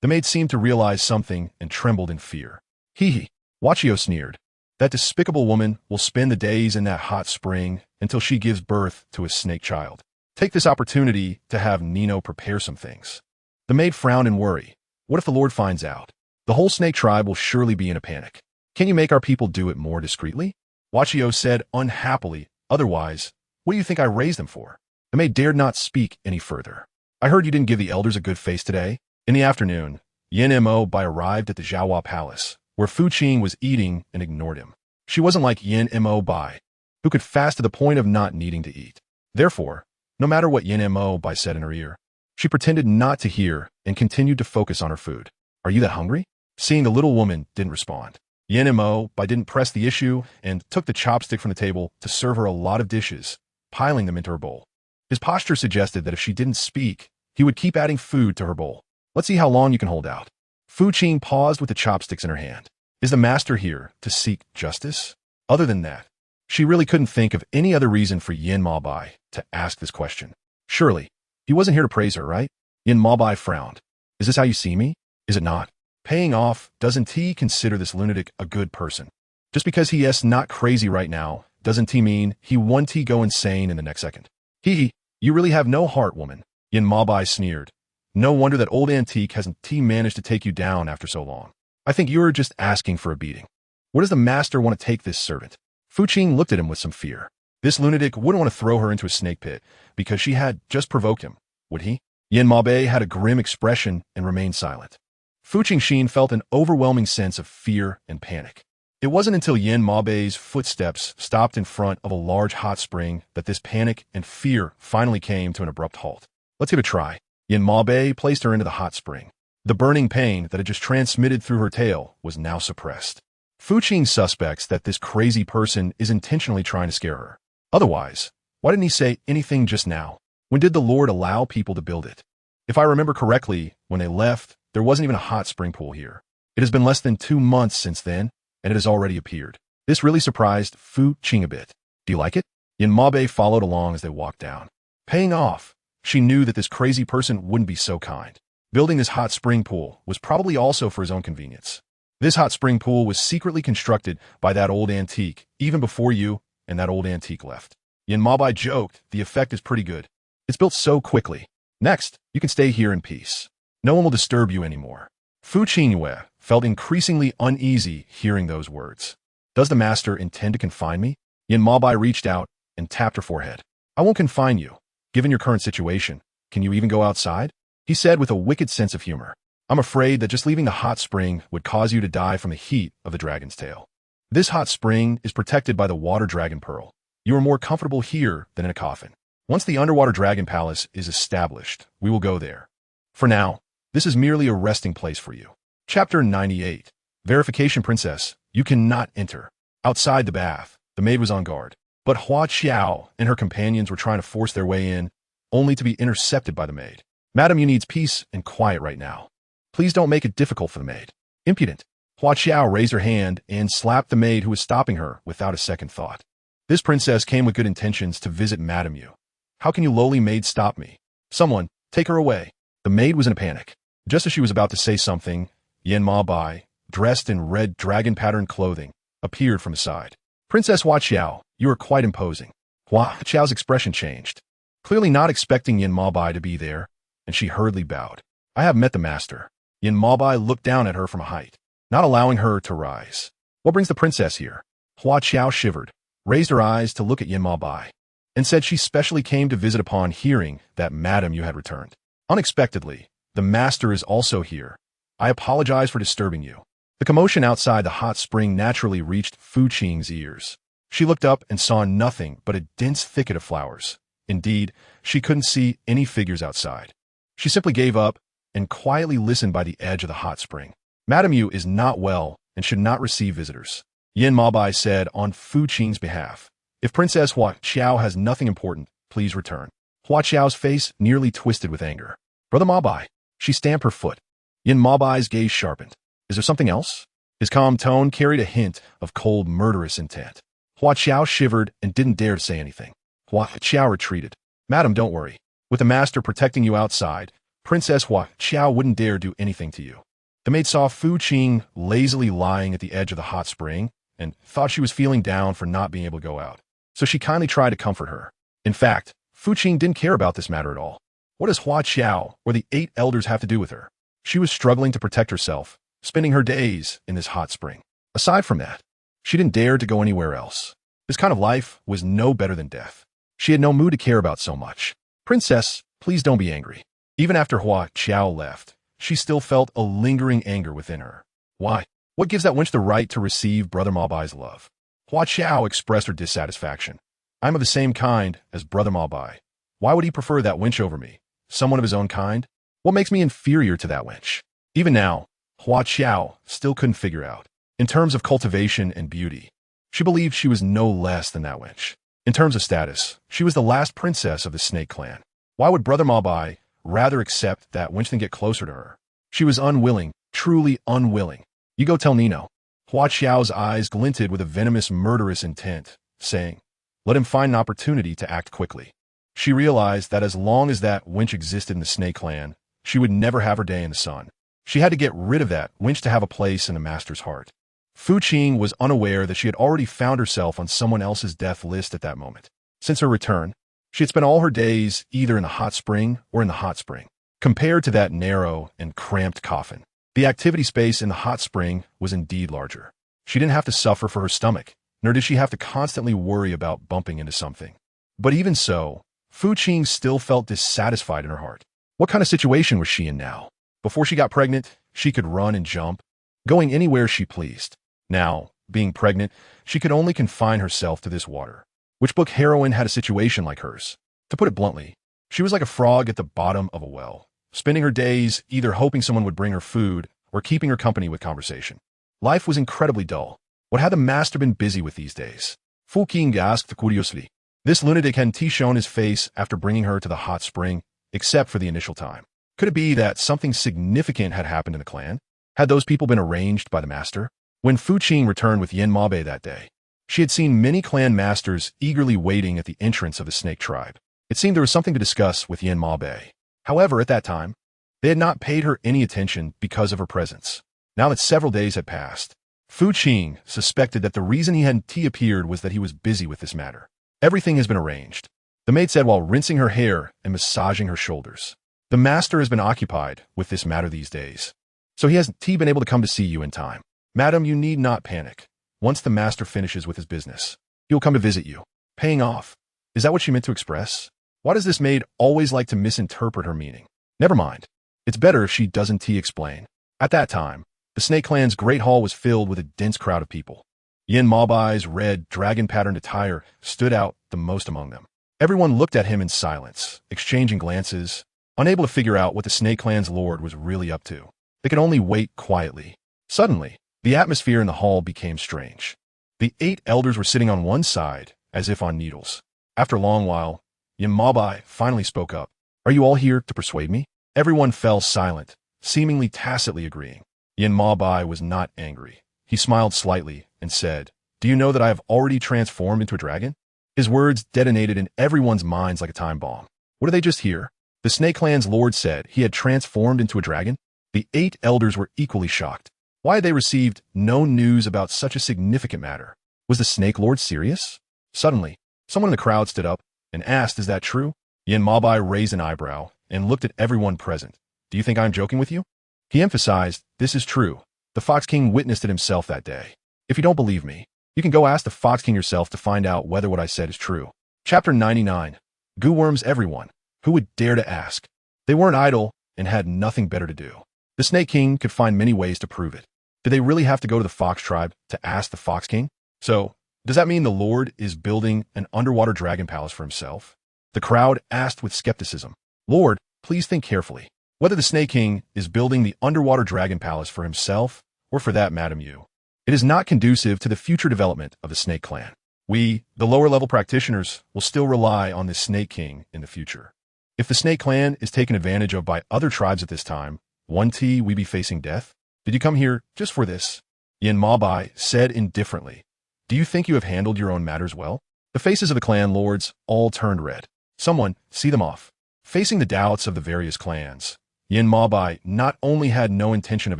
The maid seemed to realize something and trembled in fear. Hee. Wachio sneered. That despicable woman will spend the days in that hot spring until she gives birth to a snake child. Take this opportunity to have Nino prepare some things. The maid frowned in worry. What if the Lord finds out? The whole snake tribe will surely be in a panic. Can you make our people do it more discreetly? Wachio said unhappily, otherwise, what do you think I raised them for? The maid dared not speak any further. I heard you didn't give the elders a good face today. In the afternoon, Yin Mo Bai arrived at the Zhaohua Palace, where Fu Qing was eating and ignored him. She wasn't like Yin Mo Bai, who could fast to the point of not needing to eat. Therefore, no matter what Yin Mo Bai said in her ear, she pretended not to hear and continued to focus on her food. Are you that hungry? Seeing the little woman didn't respond, Yin Mo Bai didn't press the issue and took the chopstick from the table to serve her a lot of dishes, piling them into her bowl. His posture suggested that if she didn't speak, he would keep adding food to her bowl. Let's see how long you can hold out. Fu Qing paused with the chopsticks in her hand. Is the master here to seek justice? Other than that, she really couldn't think of any other reason for Yin Ma Bai to ask this question. Surely, he wasn't here to praise her, right? Yin Ma Bai frowned. Is this how you see me? Is it not? Paying off, doesn't he consider this lunatic a good person? Just because he is not crazy right now, doesn't he mean he won't go insane in the next second? Hee, you really have no heart, woman. Yin Ma Bai sneered. No wonder that old antique hasn't managed to take you down after so long. I think you're just asking for a beating. What does the master want to take this servant? Fu Qing looked at him with some fear. This lunatic wouldn't want to throw her into a snake pit because she had just provoked him, would he? Yin Ma Bai had a grim expression and remained silent. Fu Qingxin felt an overwhelming sense of fear and panic. It wasn't until Yin Ma Bai's footsteps stopped in front of a large hot spring that this panic and fear finally came to an abrupt halt. Let's give it a try. Yin Ma Bai placed her into the hot spring. The burning pain that had just transmitted through her tail was now suppressed. Fu Qing suspects that this crazy person is intentionally trying to scare her. Otherwise, why didn't he say anything just now? When did the Lord allow people to build it? If I remember correctly, when they left, there wasn't even a hot spring pool here. It has been less than 2 months since then, and it has already appeared. This really surprised Fu Qing a bit. Do you like it? Yin Mabe followed along as they walked down. Paying off, she knew that this crazy person wouldn't be so kind. Building this hot spring pool was probably also for his own convenience. This hot spring pool was secretly constructed by that old antique, even before you and that old antique left. Yin Mabai joked, the effect is pretty good. It's built so quickly. Next, you can stay here in peace. No one will disturb you anymore. Fu Qingyue felt increasingly uneasy hearing those words. Does the master intend to confine me? Yin Mabai reached out and tapped her forehead. I won't confine you. Given your current situation, can you even go outside? He said with a wicked sense of humor. I'm afraid that just leaving the hot spring would cause you to die from the heat of the dragon's tail. This hot spring is protected by the water dragon pearl. You are more comfortable here than in a coffin. Once the underwater dragon palace is established, we will go there. For now, this is merely a resting place for you. Chapter 98. Verification Princess, you cannot enter. Outside the bath, the maid was on guard. But Hua Qiao and her companions were trying to force their way in, only to be intercepted by the maid. Madam, you need peace and quiet right now. Please don't make it difficult for the maid. Impudent. Hua Qiao raised her hand and slapped the maid who was stopping her without a second thought. This princess came with good intentions to visit Madam Yu. How can you lowly maid stop me? Someone, take her away. The maid was in a panic. Just as she was about to say something, Yin Ma Bai, dressed in red dragon-patterned clothing, appeared from the side. Princess Hua Qiao, you are quite imposing. Hua Qiao's expression changed. Clearly not expecting Yin Ma Bai to be there, and she hurriedly bowed. I have met the master. Yin Ma Bai looked down at her from a height, not allowing her to rise. What brings the princess here? Hua Qiao shivered, raised her eyes to look at Yin Ma Bai, and said she specially came to visit upon hearing that Madam Yu had returned. Unexpectedly, the master is also here. I apologize for disturbing you. The commotion outside the hot spring naturally reached Fu Qing's ears. She looked up and saw nothing but a dense thicket of flowers. Indeed, she couldn't see any figures outside. She simply gave up and quietly listened by the edge of the hot spring. Madam Yu is not well and should not receive visitors. Yin Mabai said on Fu Qing's behalf. If Princess Hua Qiao has nothing important, please return. Hua Qiao's face nearly twisted with anger. Brother Mabai. She stamped her foot. Yin Mabai's gaze sharpened. Is there something else? His calm tone carried a hint of cold, murderous intent. Hua Qiao shivered and didn't dare to say anything. Hua Qiao retreated. Madam, don't worry. With the master protecting you outside, Princess Hua Qiao wouldn't dare do anything to you. The maid saw Fu Qing lazily lying at the edge of the hot spring and thought she was feeling down for not being able to go out. So she kindly tried to comfort her. In fact, Fu Qing didn't care about this matter at all. What does Hua Qiao or the 8 elders have to do with her? She was struggling to protect herself, spending her days in this hot spring. Aside from that, she didn't dare to go anywhere else. This kind of life was no better than death. She had no mood to care about so much. Princess, please don't be angry. Even after Hua Qiao left, she still felt a lingering anger within her. Why? What gives that wench the right to receive Brother Mabai's love? Hua Qiao expressed her dissatisfaction. I'm of the same kind as Brother Mabai. Why would he prefer that wench over me? Someone of his own kind? What makes me inferior to that wench? Even now, Hua Qiao still couldn't figure out. In terms of cultivation and beauty, she believed she was no less than that wench. In terms of status, she was the last princess of the Snake Clan. Why would Brother Mabai rather accept that wench than get closer to her? She was unwilling, truly unwilling. You go tell Nino. Hua Qiao's eyes glinted with a venomous, murderous intent, saying, let him find an opportunity to act quickly. She realized that as long as that wench existed in the Snake Clan, she would never have her day in the sun. She had to get rid of that wench to have a place in the master's heart. Fu Qing was unaware that she had already found herself on someone else's death list at that moment. Since her return, she had spent all her days either in the hot spring or in the hot spring. Compared to that narrow and cramped coffin, the activity space in the hot spring was indeed larger. She didn't have to suffer for her stomach, nor did she have to constantly worry about bumping into something. But even so, Fu Qing still felt dissatisfied in her heart. What kind of situation was she in now? Before she got pregnant, she could run and jump, going anywhere she pleased. Now, being pregnant, she could only confine herself to this water. Which book heroine had a situation like hers? To put it bluntly, she was like a frog at the bottom of a well, spending her days either hoping someone would bring her food or keeping her company with conversation. Life was incredibly dull. What had the master been busy with these days? Fu Qing asked curiously. This lunatic hadn't shown his face after bringing her to the hot spring, except for the initial time. Could it be that something significant had happened in the clan? Had those people been arranged by the master? When Fu Qing returned with Yin Mabe that day, she had seen many clan masters eagerly waiting at the entrance of the snake tribe. It seemed there was something to discuss with Yin Mabe. However, at that time, they had not paid her any attention because of her presence. Now that several days had passed, Fu Qing suspected that the reason he hadn't appeared was that he was busy with this matter. Everything has been arranged, the maid said while rinsing her hair and massaging her shoulders. The master has been occupied with this matter these days, so he hasn't been able to come to see you in time. Madam, you need not panic. Once the master finishes with his business, he will come to visit you. Paying off. Is that what she meant to express? Why does this maid always like to misinterpret her meaning? Never mind. It's better if she doesn't explain. At that time, the Snake Clan's great hall was filled with a dense crowd of people. Yin Maoai's red, dragon-patterned attire stood out the most among them. Everyone looked at him in silence, exchanging glances, unable to figure out what the Snake Clan's lord was really up to. They could only wait quietly. Suddenly, the atmosphere in the hall became strange. The 8 elders were sitting on one side, as if on needles. After a long while, Yin Maoai finally spoke up. Are you all here to persuade me? Everyone fell silent, seemingly tacitly agreeing. Yin Maoai was not angry. He smiled slightly and said, Do you know that I have already transformed into a dragon? His words detonated in everyone's minds like a time bomb. What did they just hear? The Snake Clan's lord said he had transformed into a dragon? The 8 elders were equally shocked. Why had they received no news about such a significant matter? Was the Snake Lord serious? Suddenly, someone in the crowd stood up and asked, Is that true? Yin Maoai raised an eyebrow and looked at everyone present. Do you think I'm joking with you? He emphasized, This is true. The Fox King witnessed it himself that day. If you don't believe me, you can go ask the Fox King yourself to find out whether what I said is true. Chapter 99. Goo worms everyone. Who would dare to ask? They weren't idle and had nothing better to do. The Snake King could find many ways to prove it. Did they really have to go to the Fox tribe to ask the Fox King? So, does that mean the Lord is building an underwater dragon palace for himself? The crowd asked with skepticism. Lord, please think carefully. Whether the Snake King is building the underwater dragon palace for himself or for that Madam Yu. It is not conducive to the future development of the Snake Clan. We, the lower-level practitioners, will still rely on the Snake King in the future. If the Snake Clan is taken advantage of by other tribes at this time, we be facing death? Did you come here just for this? Yin Maoai said indifferently. Do you think you have handled your own matters well? The faces of the clan lords all turned red. Someone, see them off. Facing the doubts of the various clans, Yin Maoai not only had no intention of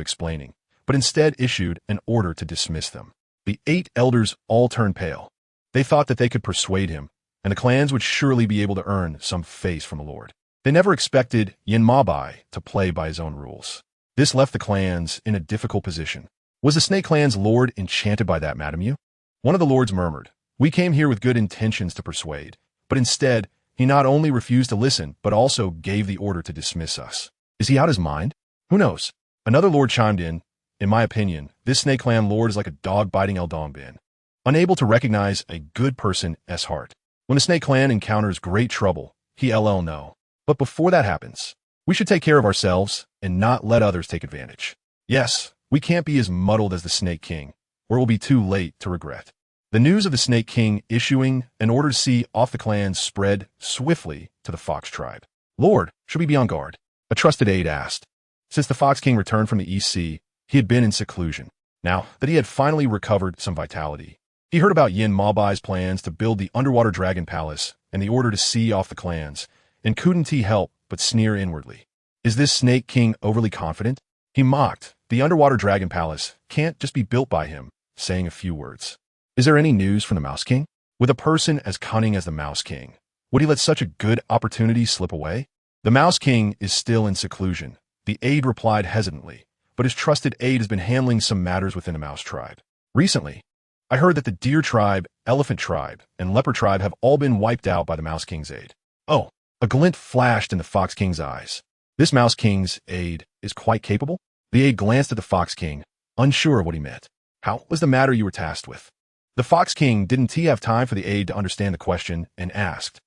explaining, but instead issued an order to dismiss them. The 8 elders all turned pale. They thought that they could persuade him, and the clans would surely be able to earn some face from the Lord. They never expected Yin Maoai to play by his own rules. This left the clans in a difficult position. Was the Snake Clan's lord enchanted by that, Madam Yu? One of the lords murmured, We came here with good intentions to persuade, but instead, he not only refused to listen, but also gave the order to dismiss us. Is he out his mind? Who knows? Another lord chimed in my opinion, this Snake Clan lord is like a dog biting El Dongbin, unable to recognize a good person's heart. When the Snake Clan encounters great trouble, he'll know. But before that happens, we should take care of ourselves and not let others take advantage. Yes, we can't be as muddled as the Snake King, or it will be too late to regret. The news of the Snake King issuing an order to see off the clans spread swiftly to the Fox tribe. Lord, should we be on guard? A trusted aide asked. Since the Fox King returned from the East Sea, he had been in seclusion. Now that he had finally recovered some vitality, he heard about Yin Maoai's plans to build the underwater dragon palace and the order to see off the clans, and couldn't he help but sneer inwardly. Is this Snake King overly confident? He mocked. The underwater dragon palace can't just be built by him, saying a few words. Is there any news from the Mouse King? With a person as cunning as the Mouse King, would he let such a good opportunity slip away? The Mouse King is still in seclusion, the aide replied hesitantly, but his trusted aide has been handling some matters within the Mouse tribe. Recently, I heard that the Deer tribe, Elephant tribe, and Leopard tribe have all been wiped out by the Mouse King's aide. Oh, a glint flashed in the Fox King's eyes. This Mouse King's aide is quite capable? The aide glanced at the Fox King, unsure of what he meant. How was the matter you were tasked with? The Fox King didn't have time for the aide to understand the question and asked,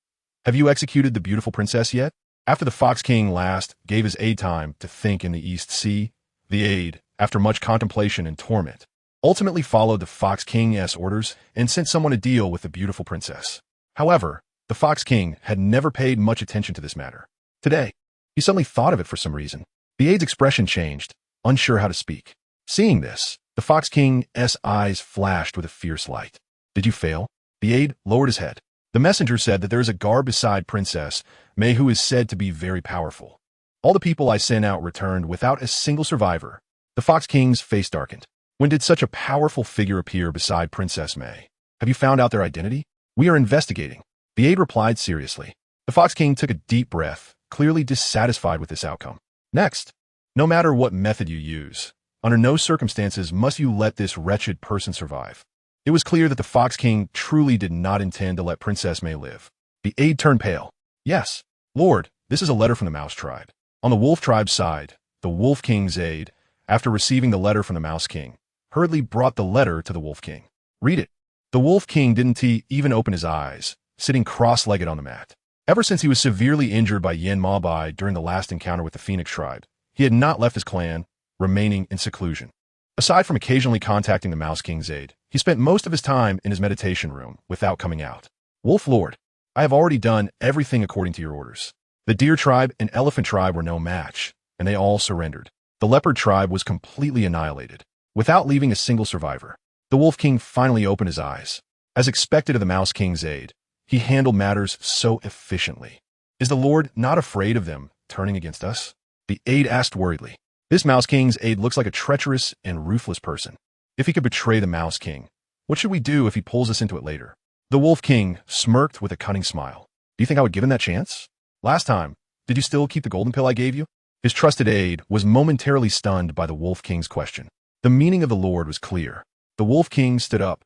Have you executed the beautiful princess yet? After the Fox King last gave his aide time to think in the East Sea, the aide, after much contemplation and torment, ultimately followed the Fox King's orders and sent someone to deal with the beautiful princess. However, The Fox King had never paid much attention to this matter. Today, he suddenly thought of it for some reason. The aide's expression changed, unsure how to speak. Seeing this, the Fox King's eyes flashed with a fierce light. Did you fail? The aide lowered his head. The messenger said that there is a guard beside Princess May who is said to be very powerful. All the people I sent out returned without a single survivor. The Fox King's face darkened. When did such a powerful figure appear beside Princess May? Have you found out their identity? We are investigating. The aide replied seriously. The Fox King took a deep breath, clearly dissatisfied with this outcome. Next, no matter what method you use, under no circumstances must you let this wretched person survive. It was clear that the Fox King truly did not intend to let Princess May live. The aide turned pale. Yes, Lord, this is a letter from the Mouse tribe. On the Wolf tribe's side, the Wolf King's aide, after receiving the letter from the Mouse King, hurriedly brought the letter to the Wolf King. Read it. The Wolf King didn't even open his eyes, sitting cross-legged on the mat. Ever since he was severely injured by Yen Ma Bai during the last encounter with the Phoenix tribe, he had not left his clan, remaining in seclusion. Aside from occasionally contacting the Mouse King's aide, he spent most of his time in his meditation room without coming out. Wolf Lord, I have already done everything according to your orders. The Deer tribe and Elephant tribe were no match, and they all surrendered. The Leopard tribe was completely annihilated, without leaving a single survivor. The Wolf King finally opened his eyes. As expected of the Mouse King's aide, he handled matters so efficiently. Is the Lord not afraid of them turning against us? The aide asked worriedly. This Mouse King's aide looks like a treacherous and ruthless person. If he could betray the Mouse King, what should we do if he pulls us into it later? The Wolf King smirked with a cunning smile. Do you think I would give him that chance? Last time, did you still keep the golden pill I gave you? His trusted aide was momentarily stunned by the Wolf King's question. The meaning of the Lord was clear. The Wolf King stood up.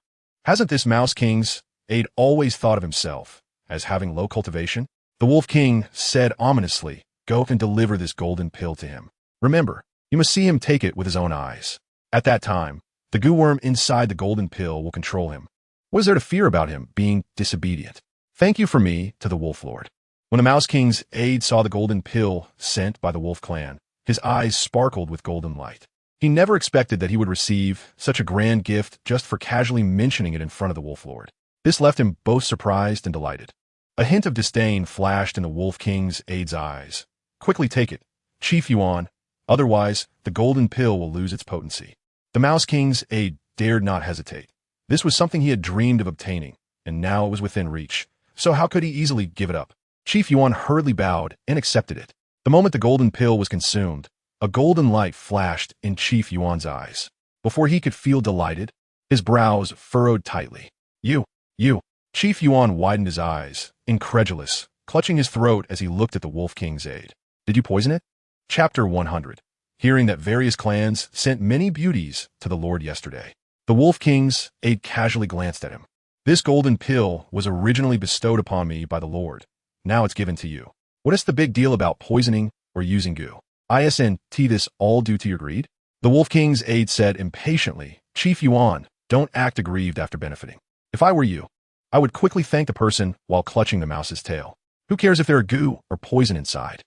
Hasn't this Mouse King's aide always thought of himself as having low cultivation? The Wolf King said ominously, Go and deliver this golden pill to him. Remember, you must see him take it with his own eyes. At that time, the goo worm inside the golden pill will control him. What is there to fear about him being disobedient? Thank you for me to the Wolf Lord. When the Mouse King's aide saw the golden pill sent by the Wolf clan, his eyes sparkled with golden light. He never expected that he would receive such a grand gift just for casually mentioning it in front of the Wolf Lord. This left him both surprised and delighted. A hint of disdain flashed in the Wolf King's aide's eyes. Quickly take it, Chief Yuan, otherwise the golden pill will lose its potency. The Mouse King's aide dared not hesitate. This was something he had dreamed of obtaining, and now it was within reach. So how could he easily give it up? Chief Yuan hurriedly bowed and accepted it. The moment the golden pill was consumed, a golden light flashed in Chief Yuan's eyes. Before he could feel delighted, his brows furrowed tightly. You. Chief Yuan widened his eyes, incredulous, clutching his throat as he looked at the Wolf King's aide. Did you poison it? Chapter 100. Hearing that various clans sent many beauties to the Lord yesterday. The Wolf King's aide casually glanced at him. This golden pill was originally bestowed upon me by the Lord. Now it's given to you. What is the big deal about poisoning or using goo? Isn't this all due to your greed? The Wolf King's aide said impatiently, Chief Yuan, don't act aggrieved after benefiting. If I were you, I would quickly thank the person while clutching the mouse's tail. Who cares if there are goo or poison inside?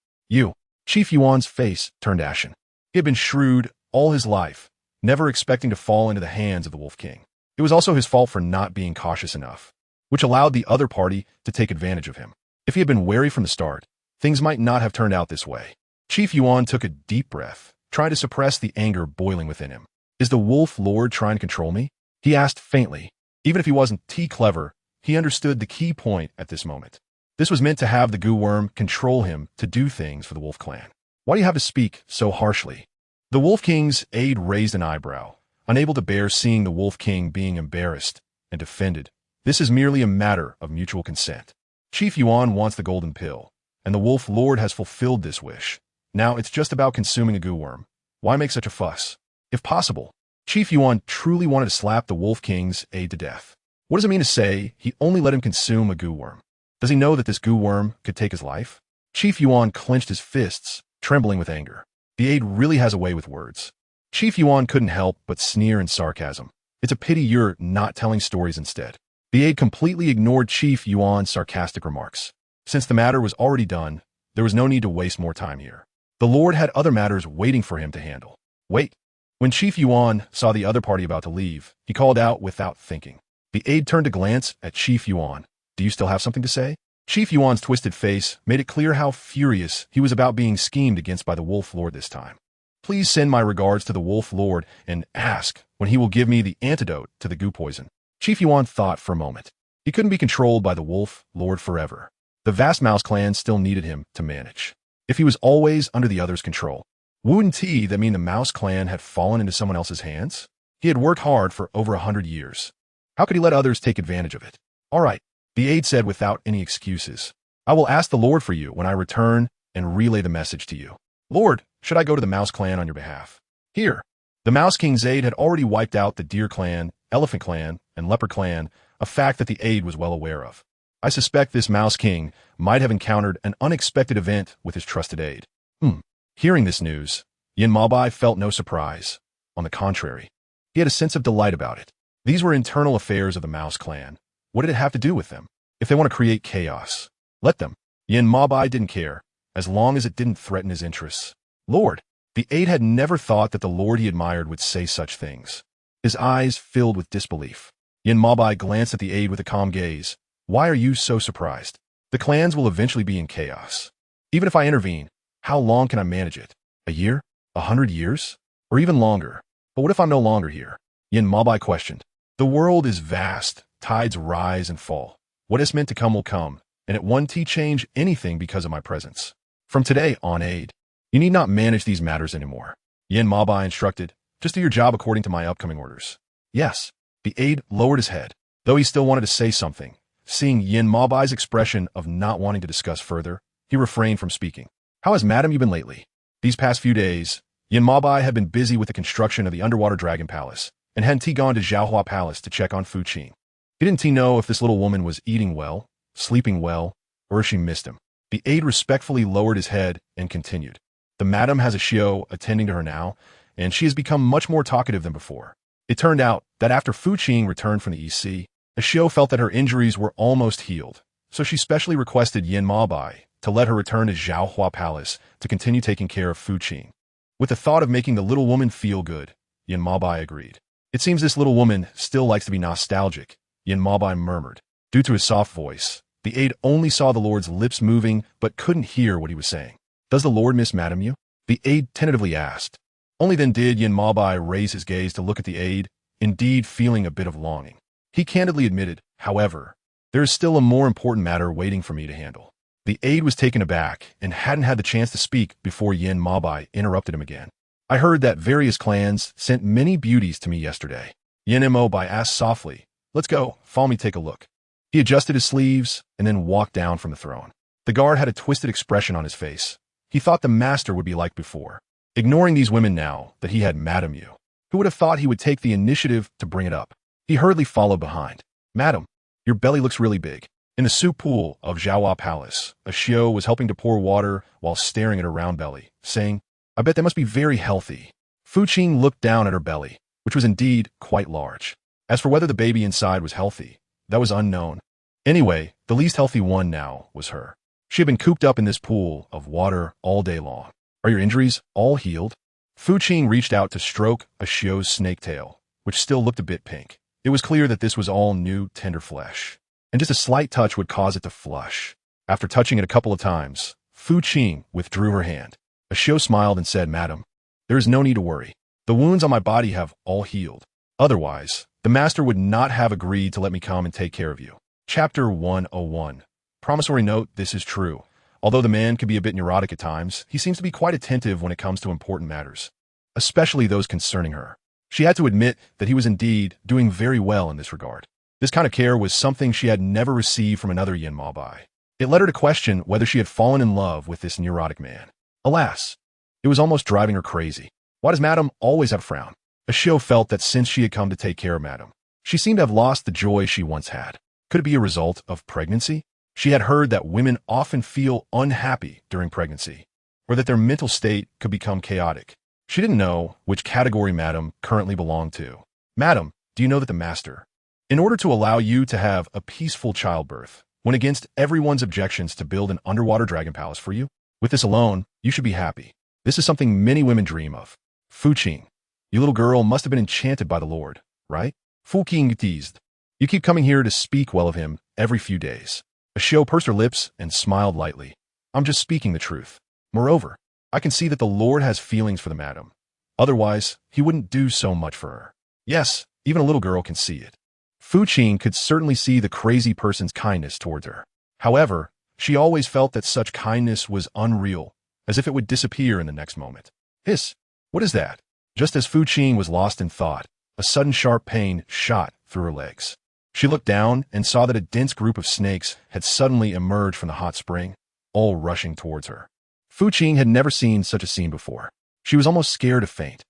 Chief Yuan's face turned ashen. He had been shrewd all his life, never expecting to fall into the hands of the Wolf King. It was also his fault for not being cautious enough, which allowed the other party to take advantage of him. If he had been wary from the start, things might not have turned out this way. Chief Yuan took a deep breath, trying to suppress the anger boiling within him. Is the Wolf Lord trying to control me? He asked faintly. Even if he wasn't clever, he understood the key point at this moment. This was meant to have the goo worm control him to do things for the Wolf clan. Why do you have to speak so harshly? The Wolf King's aide raised an eyebrow, unable to bear seeing the Wolf King being embarrassed and offended. This is merely a matter of mutual consent. Chief Yuan wants the golden pill, and the Wolf Lord has fulfilled this wish. Now it's just about consuming a goo worm. Why make such a fuss? If possible, Chief Yuan truly wanted to slap the Wolf King's aide to death. What does it mean to say he only let him consume a goo worm? Does he know that this goo worm could take his life? Chief Yuan clenched his fists, trembling with anger. The aide really has a way with words. Chief Yuan couldn't help but sneer in sarcasm. It's a pity you're not telling stories instead. The aide completely ignored Chief Yuan's sarcastic remarks. Since the matter was already done, there was no need to waste more time here. The Lord had other matters waiting for him to handle. Wait. When Chief Yuan saw the other party about to leave, he called out without thinking. The aide turned to glance at Chief Yuan. Do you still have something to say? Chief Yuan's twisted face made it clear how furious he was about being schemed against by the Wolf Lord this time. Please send my regards to the Wolf Lord and ask when he will give me the antidote to the goo poison. Chief Yuan thought for a moment. He couldn't be controlled by the Wolf Lord forever. The vast mouse clan still needed him to manage. If he was always under the others' control, wouldn't that mean the mouse clan had fallen into someone else's hands? He had worked hard for over 100 years. How could he let others take advantage of it? All right, the aide said without any excuses. I will ask the Lord for you when I return and relay the message to you. Lord, should I go to the mouse clan on your behalf? Here. The Mouse King's aide had already wiped out the Deer clan, Elephant clan, and Leopard clan, a fact that the aide was well aware of. I suspect this Mouse King might have encountered an unexpected event with his trusted aide. Hearing this news, Yin Maobai felt no surprise. On the contrary, he had a sense of delight about it. These were internal affairs of the Mouse clan. What did it have to do with them? If they want to create chaos, let them. Yin Maobai didn't care, as long as it didn't threaten his interests. Lord, the aide had never thought that the Lord he admired would say such things. His eyes filled with disbelief. Yin Maobai glanced at the aide with a calm gaze. Why are you so surprised? The clans will eventually be in chaos. Even if I intervene, how long can I manage it? A year? 100 years? Or even longer? But what if I'm no longer here? Yin Maobai questioned. The world is vast. Tides rise and fall. What is meant to come will come, and it won't change anything because of my presence. From today on, aide, you need not manage these matters anymore. Yin Maobai instructed. Just do your job according to my upcoming orders. Yes. The aide lowered his head, though he still wanted to say something. Seeing Yin Maobai's expression of not wanting to discuss further, he refrained from speaking. How has Madam you been lately? These past few days, Yin Maobai had been busy with the construction of the underwater dragon palace, and hadn't gone to Zhaohua Palace to check on Fu Qing. He didn't know if this little woman was eating well, sleeping well, or if she missed him. The aide respectfully lowered his head and continued. The madam has a Xiao attending to her now, and she has become much more talkative than before. It turned out that after Fu Qing returned from the EC, the Xiao felt that her injuries were almost healed, so she specially requested Yin Maobai to let her return to Zhaohua Palace to continue taking care of Fu Qing. With the thought of making the little woman feel good, Yin Maobai agreed. It seems this little woman still likes to be nostalgic, Yin Maobai murmured. Due to his soft voice, the aide only saw the Lord's lips moving but couldn't hear what he was saying. Does the Lord miss Madam you? The aide tentatively asked. Only then did Yin Maobai raise his gaze to look at the aide, indeed feeling a bit of longing. He candidly admitted, however, there is still a more important matter waiting for me to handle. The aide was taken aback and hadn't had the chance to speak before Yin Maobai interrupted him again. I heard that various clans sent many beauties to me yesterday. Yin Maobai asked softly, let's go, follow me take a look. He adjusted his sleeves and then walked down from the throne. The guard had a twisted expression on his face. He thought the master would be like before, ignoring these women now that he had Madam Yu. Who would have thought he would take the initiative to bring it up? He hurriedly followed behind. Madam, your belly looks really big. In the soup pool of Zhaohua Palace, a Xiao was helping to pour water while staring at her round belly, saying, I bet they must be very healthy. Fu Qing looked down at her belly, which was indeed quite large. As for whether the baby inside was healthy, that was unknown. Anyway, the least healthy one now was her. She had been cooped up in this pool of water all day long. Are your injuries all healed? Fu Qing reached out to stroke a Xiao's snake tail, which still looked a bit pink. It was clear that this was all new, tender flesh, and just a slight touch would cause it to flush. After touching it a couple of times, Fu Qing withdrew her hand. A Xiao smiled and said, Madam, there is no need to worry. The wounds on my body have all healed. Otherwise, the master would not have agreed to let me come and take care of you. Chapter 101. Promissory note, this is true. Although the man can be a bit neurotic at times, he seems to be quite attentive when it comes to important matters, especially those concerning her. She had to admit that he was indeed doing very well in this regard. This kind of care was something she had never received from another Yin Maobai. It led her to question whether she had fallen in love with this neurotic man. Alas, it was almost driving her crazy. Why does Madam always have a frown? A Xiao felt that since she had come to take care of Madam, she seemed to have lost the joy she once had. Could it be a result of pregnancy? She had heard that women often feel unhappy during pregnancy, or that their mental state could become chaotic. She didn't know which category Madam currently belonged to. Madam, do you know that the master, in order to allow you to have a peaceful childbirth, went against everyone's objections to build an underwater dragon palace for you? With this alone, you should be happy. This is something many women dream of. Fu Qing, you little girl must have been enchanted by the Lord, right? Fu Qing teased. You keep coming here to speak well of him every few days. Ashio pursed her lips and smiled lightly. I'm just speaking the truth. Moreover, I can see that the Lord has feelings for the madam. Otherwise, he wouldn't do so much for her. Yes, even a little girl can see it. Fu Qing could certainly see the crazy person's kindness towards her. However, she always felt that such kindness was unreal, as if it would disappear in the next moment. Hiss! What is that? Just as Fu Qing was lost in thought, a sudden sharp pain shot through her legs. She looked down and saw that a dense group of snakes had suddenly emerged from the hot spring, all rushing towards her. Fu Qing had never seen such a scene before. She was almost scared to faint.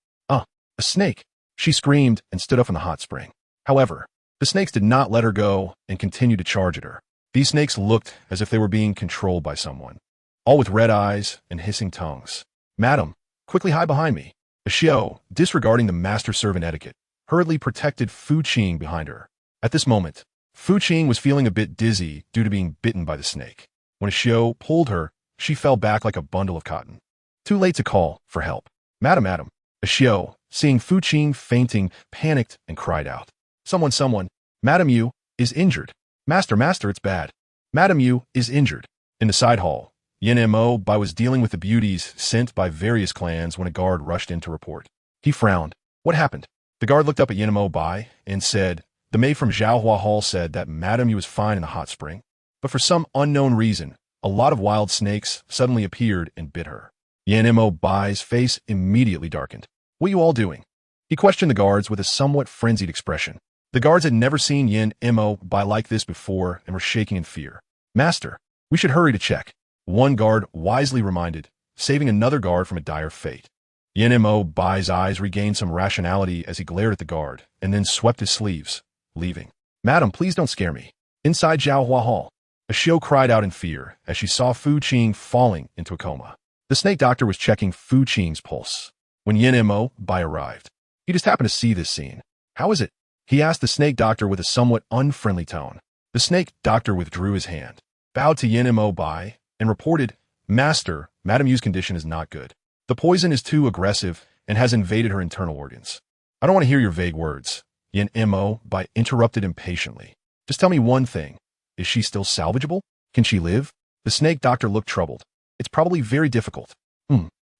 A snake! She screamed and stood up from the hot spring. However, the snakes did not let her go and continued to charge at her. These snakes looked as if they were being controlled by someone, all with red eyes and hissing tongues. Madam, quickly hide behind me. Ashio, disregarding the master-servant etiquette, hurriedly protected Fu Qing behind her. At this moment, Fu Qing was feeling a bit dizzy due to being bitten by the snake. When Ashio pulled her, she fell back like a bundle of cotton. Too late to call for help. Madam. Ashio, seeing Fu Qing fainting, panicked and cried out. Someone, Madam Yu is injured. Master, it's bad. Madam Yu is injured. In the side hall, Yin Mo Bai was dealing with the beauties sent by various clans when a guard rushed in to report. He frowned. What happened? The guard looked up at Yin Mo Bai and said, the maid from Zhaohua Hall said that Madam Yu was fine in the hot spring, but for some unknown reason, a lot of wild snakes suddenly appeared and bit her. Yin Mo Bai's face immediately darkened. What are you all doing? He questioned the guards with a somewhat frenzied expression. The guards had never seen Yin Mo Bai like this before and were shaking in fear. Master, we should hurry to check. One guard wisely reminded, saving another guard from a dire fate. Yin Mo Bai's eyes regained some rationality as he glared at the guard, and then swept his sleeves, leaving. Madam, please don't scare me. Inside Zhaohua Hall, Ashio cried out in fear as she saw Fu Qing falling into a coma. The snake doctor was checking Fu Qing's pulse when Yin Mo Bai arrived. He just happened to see this scene. How is it? He asked the snake doctor with a somewhat unfriendly tone. The snake doctor withdrew his hand, bowed to Yin Mo Bai, and reported, Master, Madam Yu's condition is not good. The poison is too aggressive and has invaded her internal organs. I don't want to hear your vague words. Yin Mo Bai interrupted impatiently. Just tell me one thing. Is she still salvageable? Can she live? The snake doctor looked troubled. It's probably very difficult.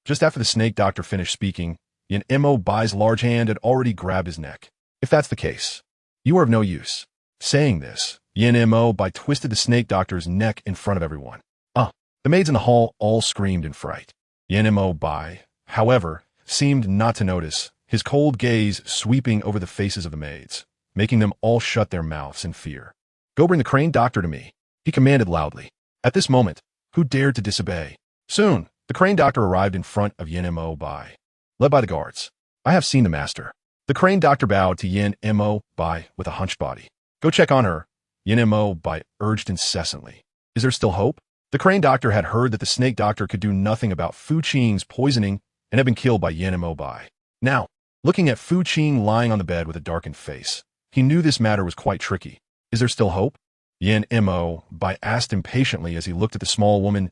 Just after the snake doctor finished speaking, Yin Mo Bai's large hand had already grabbed his neck. If that's the case, you are of no use. Saying this, Yin Mo Bai twisted the snake doctor's neck in front of everyone. The maids in the hall all screamed in fright. Yin Mo Bai, however, seemed not to notice, his cold gaze sweeping over the faces of the maids, making them all shut their mouths in fear. Go bring the crane doctor to me, he commanded loudly. At this moment, who dared to disobey? Soon, the crane doctor arrived in front of Yin Mo Bai, led by the guards. I have seen the master. The crane doctor bowed to Yin Mo Bai with a hunched body. Go check on her, Yin Mo Bai urged incessantly. Is there still hope? The crane doctor had heard that the snake doctor could do nothing about Fu Qing's poisoning and had been killed by Yin Mo Bai. Now, looking at Fu Qing lying on the bed with a darkened face, he knew this matter was quite tricky. Is there still hope? Yin Mo Bai asked impatiently as he looked at the small woman's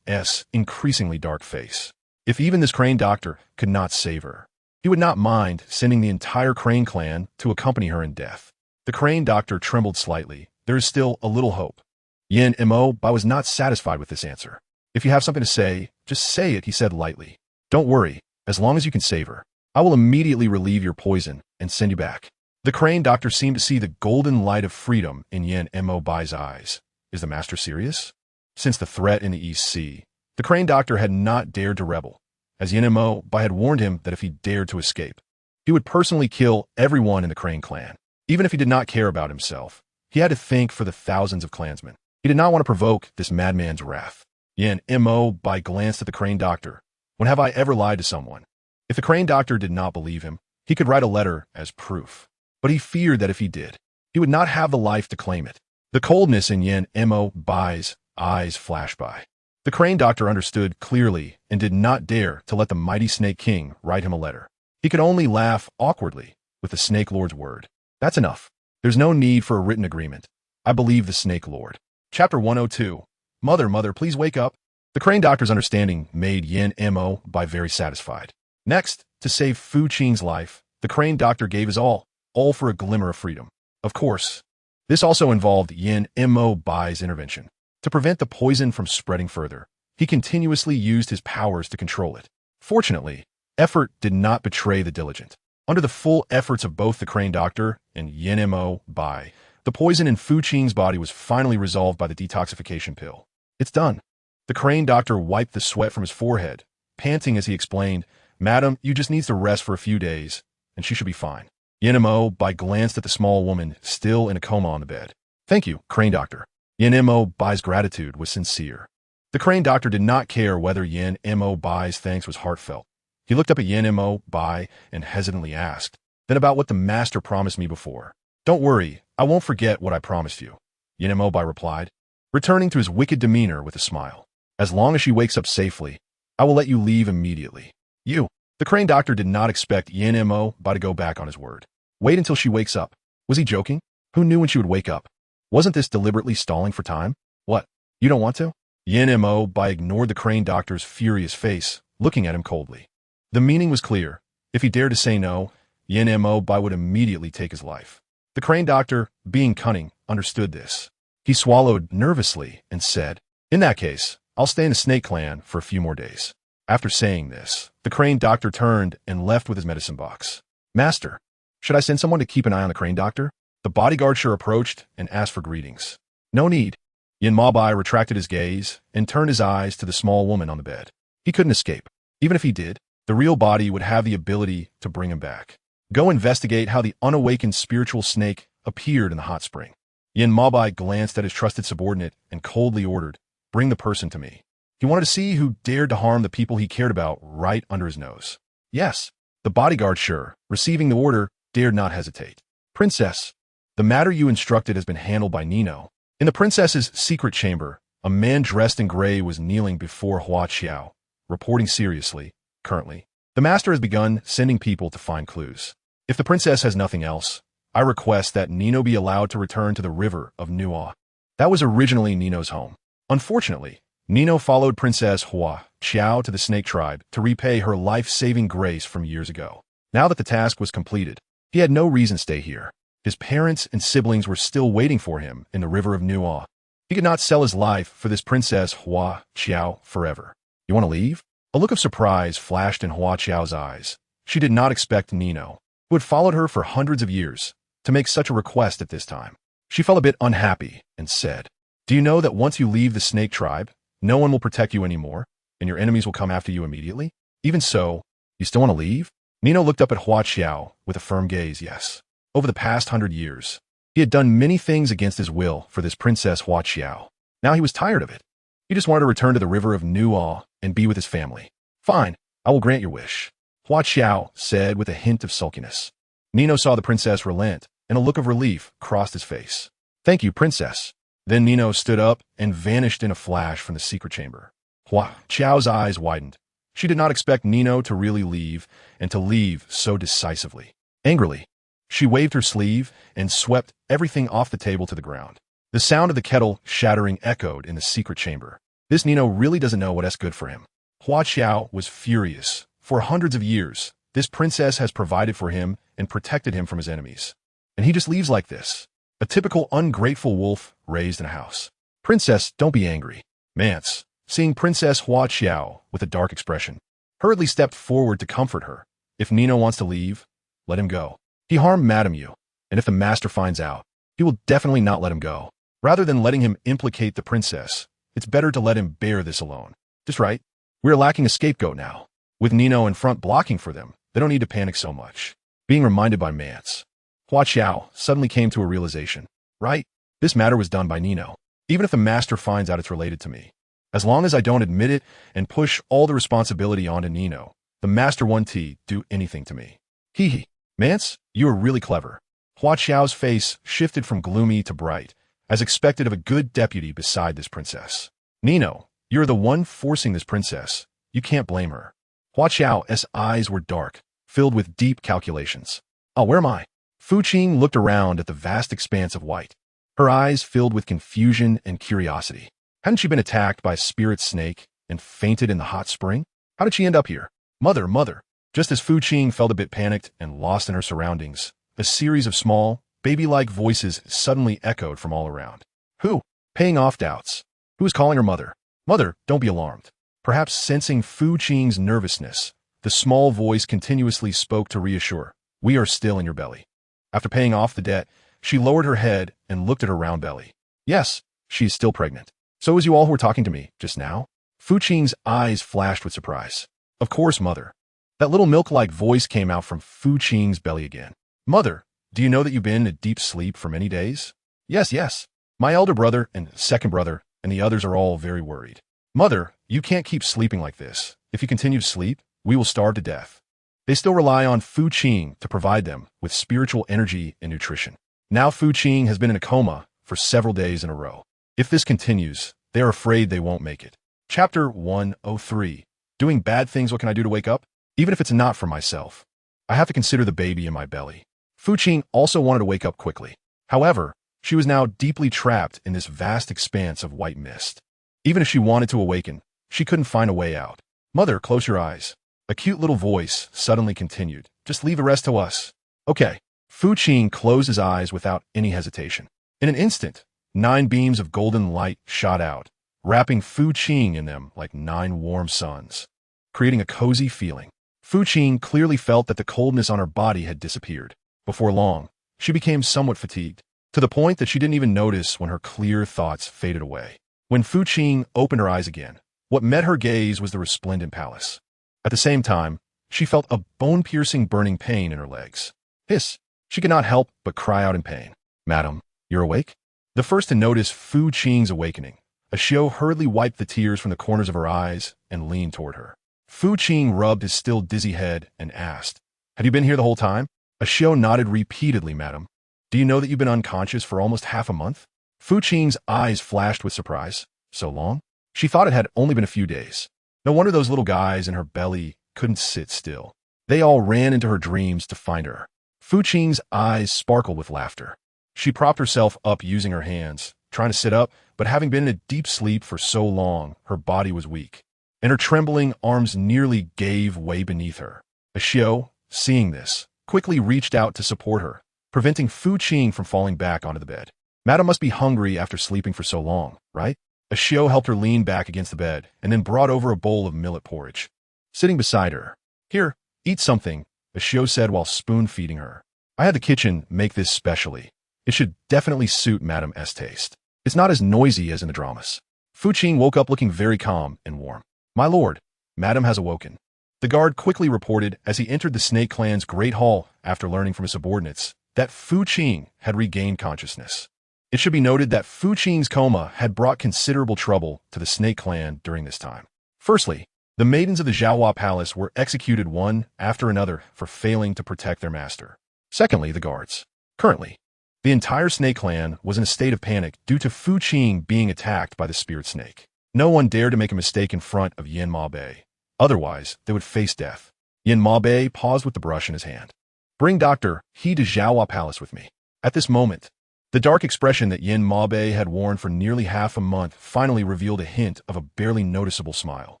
increasingly dark face. If even this crane doctor could not save her, he would not mind sending the entire crane clan to accompany her in death. The crane doctor trembled slightly. There is still a little hope. Yin Mo Bai was not satisfied with this answer. If you have something to say, just say it, he said lightly. Don't worry, as long as you can save her. I will immediately relieve your poison and send you back. The crane doctor seemed to see the golden light of freedom in Yin Mo Bai's eyes. Is the master serious? Since the threat in the East Sea, the crane doctor had not dared to rebel, as Yin Mo Bai had warned him that if he dared to escape, he would personally kill everyone in the crane clan. Even if he did not care about himself, he had to think for the thousands of clansmen. He did not want to provoke this madman's wrath. Yin Mo Bai glanced at the crane doctor. When have I ever lied to someone? If the crane doctor did not believe him, he could write a letter as proof. But he feared that if he did, he would not have the life to claim it. The coldness in Yin Mo Bai's eyes flashed by. The crane doctor understood clearly and did not dare to let the mighty Snake King write him a letter. He could only laugh awkwardly with the Snake Lord's word. That's enough. There's no need for a written agreement. I believe the Snake Lord. Chapter 102. Mother, please wake up. The crane doctor's understanding made Yin Mo Bai very satisfied. Next, to save Fu Qing's life, the crane doctor gave his all for a glimmer of freedom. Of course, this also involved Yin Mo Bai's intervention. To prevent the poison from spreading further, he continuously used his powers to control it. Fortunately, effort did not betray the diligent. Under the full efforts of both the Crane Doctor and Yin Mo Bai, the poison in Fu Qing's body was finally resolved by the detoxification pill. It's done. The Crane Doctor wiped the sweat from his forehead, panting as he explained, "Madam, you just need to rest for a few days, and she should be fine." Yin Mo Bai glanced at the small woman still in a coma on the bed. "Thank you, Crane Doctor." Yin Mo Bai's gratitude was sincere. The Crane Doctor did not care whether Yin Mo Bai's thanks was heartfelt. He looked up at Yin Mo Bai and hesitantly asked, "Then about what the master promised me before?" "Don't worry, I won't forget what I promised you," Yin Mo Bai replied, returning to his wicked demeanor with a smile. "As long as she wakes up safely, I will let you leave immediately." "You." The Crane Doctor did not expect Yin Mo Bai to go back on his word. Wait until she wakes up. Was he joking? Who knew when she would wake up? Wasn't this deliberately stalling for time? What? You don't want to? Yin Mo Bai ignored the Crane Doctor's furious face, looking at him coldly. The meaning was clear. If he dared to say no, Yin Mo Bai would immediately take his life. The Crane Doctor, being cunning, understood this. He swallowed nervously and said, "In that case, I'll stay in the Snake Clan for a few more days." After saying this, the Crane Doctor turned and left with his medicine box. "Master, should I send someone to keep an eye on the Crane Doctor?" The bodyguard sure approached and asked for greetings. "No need." Yin Mo Bai retracted his gaze and turned his eyes to the small woman on the bed. He couldn't escape. Even if he did, the real body would have the ability to bring him back. Go investigate how the unawakened spiritual snake appeared in the hot spring. Yin Mo Bai glanced at his trusted subordinate and coldly ordered, "Bring the person to me." He wanted to see who dared to harm the people he cared about right under his nose. Yes, the bodyguard sure, receiving the order, dared not hesitate. "Princess, the matter you instructed has been handled by Nino." In the princess's secret chamber, a man dressed in gray was kneeling before Hua Qiao, reporting seriously, "Currently, the master has begun sending people to find clues. If the princess has nothing else, I request that Nino be allowed to return to the river of Nuo." That was originally Nino's home. Unfortunately, Nino followed Princess Hua Qiao to the Snake Tribe to repay her life-saving grace from years ago. Now that the task was completed, he had no reason to stay here. His parents and siblings were still waiting for him in the river of Nuo. He could not sell his life for this Princess Hua Qiao forever. "You want to leave?" A look of surprise flashed in Hua Qiao's eyes. She did not expect Nino, who had followed her for hundreds of years, to make such a request at this time. She felt a bit unhappy and said, "Do you know that once you leave the Snake Tribe, no one will protect you anymore, and your enemies will come after you immediately? Even so, you still want to leave?" Nino looked up at Hua Qiao with a firm gaze. Yes. Over the past 100 years, he had done many things against his will for this Princess Hua Qiao. Now he was tired of it. He just wanted to return to the river of Nuo and be with his family. "Fine, I will grant your wish," Hua Qiao said with a hint of sulkiness. Nino saw the princess relent, and a look of relief crossed his face. "Thank you, princess." Then Nino stood up and vanished in a flash from the secret chamber. Hua Qiao's eyes widened. She did not expect Nino to really leave, and to leave so decisively. Angrily, she waved her sleeve and swept everything off the table to the ground. The sound of the kettle shattering echoed in the secret chamber. This Nino really doesn't know what's good for him. Hua Qiao was furious. For hundreds of years, this princess has provided for him and protected him from his enemies. And he just leaves like this. A typical ungrateful wolf raised in a house. "Princess, don't be angry." Mance, seeing Princess Hua Qiao with a dark expression, hurriedly stepped forward to comfort her. "If Nino wants to leave, let him go. He harmed Madame Yu, and if the master finds out, he will definitely not let him go. Rather than letting him implicate the princess, it's better to let him bear this alone. Just right. We're lacking a scapegoat now. With Nino in front blocking for them, they don't need to panic so much." Being reminded by Mance, Hua Qiao suddenly came to a realization. Right, this matter was done by Nino. Even if the master finds out it's related to me, as long as I don't admit it and push all the responsibility onto Nino, the master won't do anything to me. Hee hee. Mance, you are really clever. Hua Qiao's face shifted from gloomy to bright, as expected of a good deputy beside this princess. "Nino, you're the one forcing this princess. You can't blame her." Hua Qiao's eyes were dark, filled with deep calculations. "Oh, where am I?" Fu Qing looked around at the vast expanse of white. Her eyes filled with confusion and curiosity. Hadn't she been attacked by a spirit snake and fainted in the hot spring? How did she end up here? Mother, mother. Just as Fu Qing felt a bit panicked and lost in her surroundings, a series of small, baby-like voices suddenly echoed from all around. Who? Paying off doubts. who was calling her mother. Mother, don't be alarmed. Perhaps sensing Fu Qing's nervousness, the small voice continuously spoke to reassure. We are still in your belly. After paying off the debt, she lowered her head and looked at her round belly. Yes, she is still pregnant. So is you all who were talking to me just now? Fu Qing's eyes flashed with surprise. Of course, mother. That little milk-like voice came out from Fu Qing's belly again. Mother, do you know that you've been in a deep sleep for many days? Yes. My elder brother and second brother and the others are all very worried. Mother, you can't keep sleeping like this. If you continue to sleep, we will starve to death. They still rely on Fu Qing to provide them with spiritual energy and nutrition. Now Fu Qing has been in a coma for several days in a row. If this continues, they are afraid they won't make it. Chapter 103. Doing bad things, what can I do to wake up? Even if it's not for myself, I have to consider the baby in my belly. Fu Qing also wanted to wake up quickly. However, she was now deeply trapped in this vast expanse of white mist. Even if she wanted to awaken, she couldn't find a way out. Mother, close your eyes. A cute little voice suddenly continued. Just leave the rest to us. Okay. Fu Qing closed his eyes without any hesitation. In an instant, 9 beams of golden light shot out, wrapping Fu Qing in them like 9 warm suns, creating a cozy feeling. Fu Qing clearly felt that the coldness on her body had disappeared. Before long, she became somewhat fatigued, to the point that she didn't even notice when her clear thoughts faded away. When Fu Qing opened her eyes again, what met her gaze was the resplendent palace. At the same time, she felt a bone-piercing burning pain in her legs. Hiss! She could not help but cry out in pain. Madam, you're awake? The first to notice Fu Qing's awakening, Ashio hurriedly wiped the tears from the corners of her eyes and leaned toward her. Fu Qing rubbed his still dizzy head and asked, Have you been here the whole time? Ashio nodded repeatedly, madam. Do you know that you've been unconscious for almost half a month? Fu Qing's eyes flashed with surprise. So long? She thought it had only been a few days. No wonder those little guys in her belly couldn't sit still. They all ran into her dreams to find her. Fu Qing's eyes sparkled with laughter. She propped herself up using her hands, trying to sit up, but having been in a deep sleep for so long, her body was weak, and her trembling arms nearly gave way beneath her. Ashio, seeing this, quickly reached out to support her, preventing Fu Qing from falling back onto the bed. Madam must be hungry after sleeping for so long, right? Ashio helped her lean back against the bed and then brought over a bowl of millet porridge. Sitting beside her, Here, eat something, Ashio said while spoon-feeding her. I had the kitchen make this specially. It should definitely suit Madam S' taste. It's not as noisy as in the dramas. Fu Qing woke up looking very calm and warm. My lord, Madam has awoken. The guard quickly reported as he entered the Snake Clan's great hall after learning from his subordinates that Fu Qing had regained consciousness. It should be noted that Fu Qing's coma had brought considerable trouble to the Snake Clan during this time. Firstly, the maidens of the Zhaohua Palace were executed one after another for failing to protect their master. Secondly, the guards. Currently, the entire Snake Clan was in a state of panic due to Fu Qing being attacked by the spirit snake. No one dared to make a mistake in front of Yin Ma Bei. Otherwise, they would face death. Yin Ma Bei paused with the brush in his hand. Bring Dr. He to Zhaohua Palace with me. At this moment, the dark expression that Yin Ma Bei had worn for nearly half a month finally revealed a hint of a barely noticeable smile.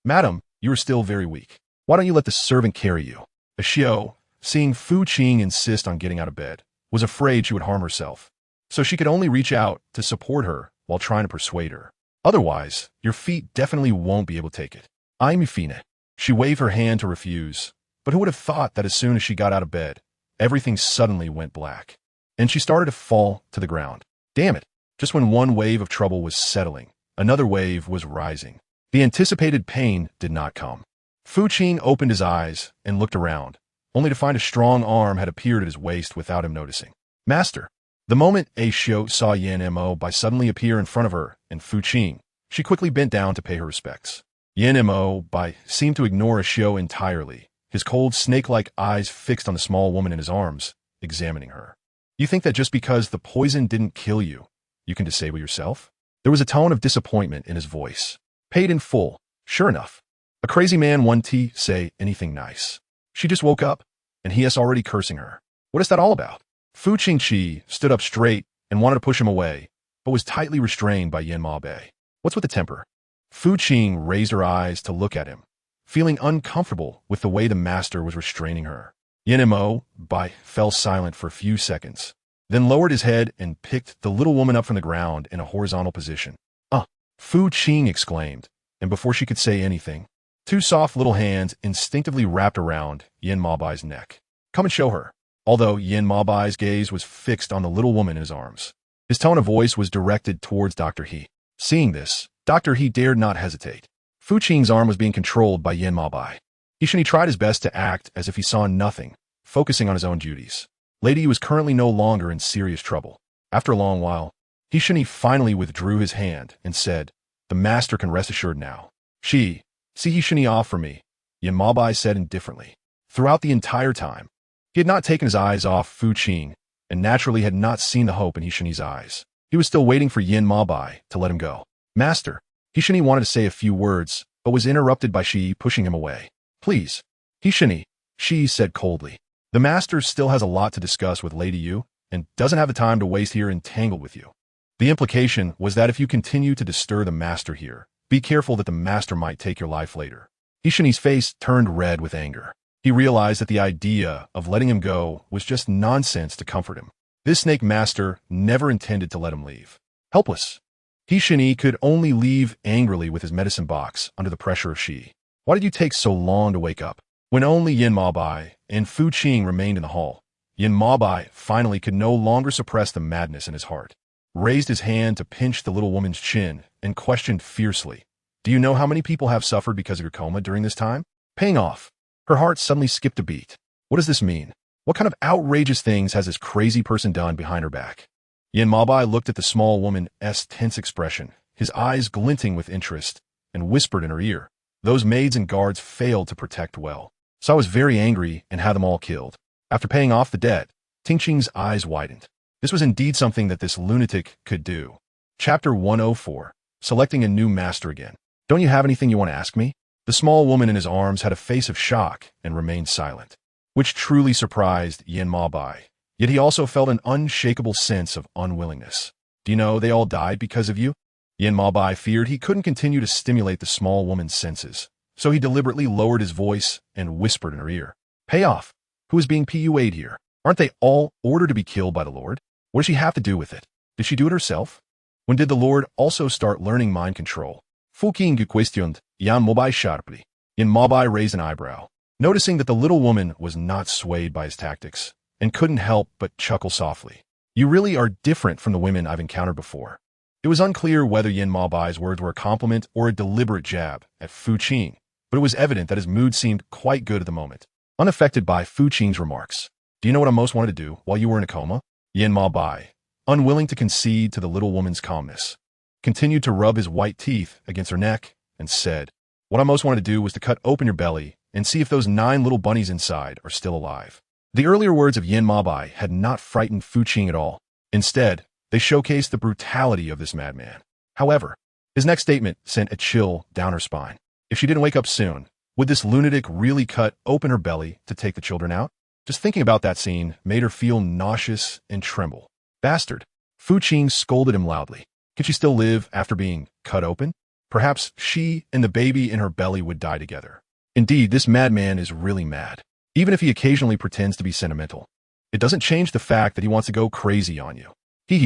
Madam, you are still very weak. Why don't you let the servant carry you? Ashio, seeing Fu Qing insist on getting out of bed, was afraid she would harm herself, so she could only reach out to support her while trying to persuade her. Otherwise, your feet definitely won't be able to take it. I'm Yufine. She waved her hand to refuse, but who would have thought that as soon as she got out of bed, everything suddenly went black, and she started to fall to the ground. Damn it. Just when one wave of trouble was settling, another wave was rising. The anticipated pain did not come. Fu Qing opened his eyes and looked around, only to find a strong arm had appeared at his waist without him noticing. Master. The moment Ashio saw Yan Mo Bai suddenly appear in front of her and Fu Qing, she quickly bent down to pay her respects. Yan Mo Bai seemed to ignore Ashio entirely, his cold snake-like eyes fixed on the small woman in his arms, examining her. You think that just because the poison didn't kill you, you can disable yourself? There was a tone of disappointment in his voice. Paid in full. Sure enough. A crazy man won't say anything nice. She just woke up, and he is already cursing her. What is that all about? Fu Qingqi stood up straight and wanted to push him away, but was tightly restrained by Yin Ma Bei. What's with the temper? Fu Qing raised her eyes to look at him, feeling uncomfortable with the way the master was restraining her. Yin Mo Bai fell silent for a few seconds, then lowered his head and picked the little woman up from the ground in a horizontal position. Fu Qing exclaimed, and before she could say anything, two soft little hands instinctively wrapped around Yin Mabai's neck. Come and show her. Although Yin Mabai's gaze was fixed on the little woman in his arms, his tone of voice was directed towards Dr. He. Seeing this, Dr. He dared not hesitate. Fu Qing's arm was being controlled by Yin Mabai. He tried his best to act as if he saw nothing, focusing on his own duties. Lady Yu was currently no longer in serious trouble. After a long while, He finally withdrew his hand and said, "The master can rest assured now." See He off for me, Yin Mabai said indifferently. Throughout the entire time, he had not taken his eyes off Fu Qing, and naturally had not seen the hope in He eyes. He was still waiting for Yin Mabai to let him go. Master, He wanted to say a few words, but was interrupted by Shi pushing him away. Please, Shi said coldly. The master still has a lot to discuss with Lady Yu, and doesn't have the time to waste here entangled with you. The implication was that if you continue to disturb the master here, be careful that the master might take your life later. He face turned red with anger. He realized that the idea of letting him go was just nonsense to comfort him. This snake master never intended to let him leave. Helpless, He could only leave angrily with his medicine box under the pressure of Shi. Why did you take so long to wake up? When only Yin Mabai and Fu Qing remained in the hall, Yin Mabai finally could no longer suppress the madness in his heart, raised his hand to pinch the little woman's chin, and questioned fiercely, "Do you know how many people have suffered because of your coma during this time?" Paying off. Her heart suddenly skipped a beat. What does this mean? What kind of outrageous things has this crazy person done behind her back? Yin Mabai looked at the small woman's tense expression, his eyes glinting with interest, and whispered in her ear, "Those maids and guards failed to protect well. So I was very angry and had them all killed." After paying off the debt, Tingqing's eyes widened. This was indeed something that this lunatic could do. Chapter 104. Selecting a new master again. Don't you have anything you want to ask me? The small woman in his arms had a face of shock and remained silent, which truly surprised Yin Mabai. Yet he also felt an unshakable sense of unwillingness. Do you know they all died because of you? Yin Mabai feared he couldn't continue to stimulate the small woman's senses, so he deliberately lowered his voice and whispered in her ear, "Pay off. Who is being PUA'd here? Aren't they all ordered to be killed by the Lord? What does she have to do with it? Did she do it herself? When did the Lord also start learning mind control?" Fu Qing questioned Yin Mabai sharply. Yin Mabai raised an eyebrow, noticing that the little woman was not swayed by his tactics, and couldn't help but chuckle softly. "You really are different from the women I've encountered before." It was unclear whether Yin Mabai's words were a compliment or a deliberate jab at Fu Qing, but it was evident that his mood seemed quite good at the moment. Unaffected by Fu Qing's remarks, "Do you know what I most wanted to do while you were in a coma?" Yin Mabai, unwilling to concede to the little woman's calmness, continued to rub his white teeth against her neck and said, "What I most wanted to do was to cut open your belly and see if those 9 little bunnies inside are still alive." The earlier words of Yin Mabai had not frightened Fu Qing at all. Instead, they showcased the brutality of this madman. However, his next statement sent a chill down her spine. If she didn't wake up soon, would this lunatic really cut open her belly to take the children out? Just thinking about that scene made her feel nauseous and tremble. Bastard! Fu Qing scolded him loudly. Could she still live after being cut open? Perhaps she and the baby in her belly would die together. Indeed, this madman is really mad. Even if he occasionally pretends to be sentimental, it doesn't change the fact that he wants to go crazy on you.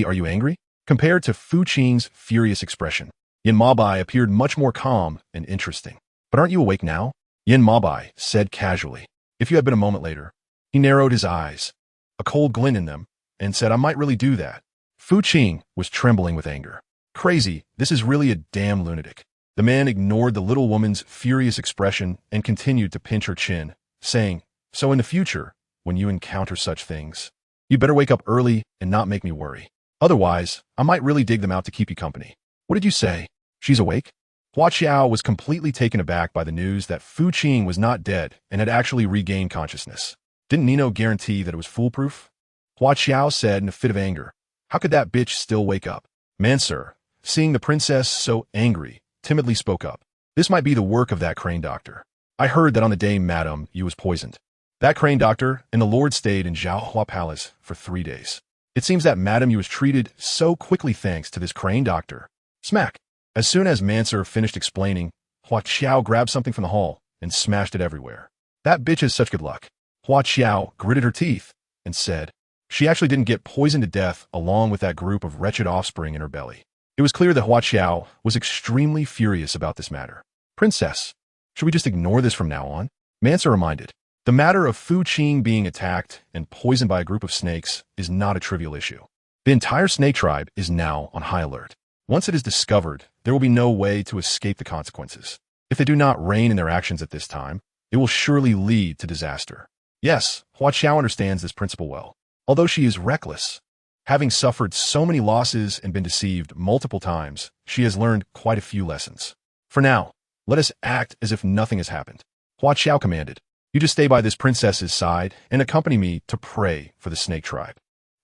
Are you angry? Compared to Fu Qing's furious expression, Yin Mabai appeared much more calm and interesting. "But aren't you awake now?" Yin Mabai said casually. "If you had been a moment later." He narrowed his eyes, a cold glint in them, and said, "I might really do that." Fu Qing was trembling with anger. Crazy, this is really a damn lunatic. The man ignored the little woman's furious expression and continued to pinch her chin, saying, "So in the future, when you encounter such things, you better wake up early and not make me worry. Otherwise, I might really dig them out to keep you company." "What did you say? She's awake?" Hua Qiao was completely taken aback by the news that Fu Qing was not dead and had actually regained consciousness. Didn't Nino guarantee that it was foolproof? Hua Qiao said in a fit of anger, "How could that bitch still wake up?" "Man, sir," seeing the princess so angry, timidly spoke up. "This might be the work of that crane doctor. I heard that on the day Madame Yu was poisoned, that crane doctor and the Lord stayed in Zhaohua Palace for 3 days. It seems that Madame Yu was treated so quickly thanks to this crane doctor." Smack! As soon as Manser finished explaining, Hua Qiao grabbed something from the hall and smashed it everywhere. "That bitch has such good luck." Hua Qiao gritted her teeth and said, "She actually didn't get poisoned to death along with that group of wretched offspring in her belly. It was clear that Hua Qiao was extremely furious about this matter. Princess, should we just ignore this from now on? Mansa reminded. The matter of Fu Qing being attacked and poisoned by a group of snakes is not a trivial issue. The entire snake tribe is now on high alert. Once it is discovered, there will be no way to escape the consequences. If they do not rein in their actions at this time, it will surely lead to disaster. Yes, Hua Qiao understands this principle well. Although she is reckless, having suffered so many losses and been deceived multiple times, she has learned quite a few lessons. For now, let us act as if nothing has happened. Hua Qiao commanded. You just stay by this princess's side and accompany me to pray for the snake tribe.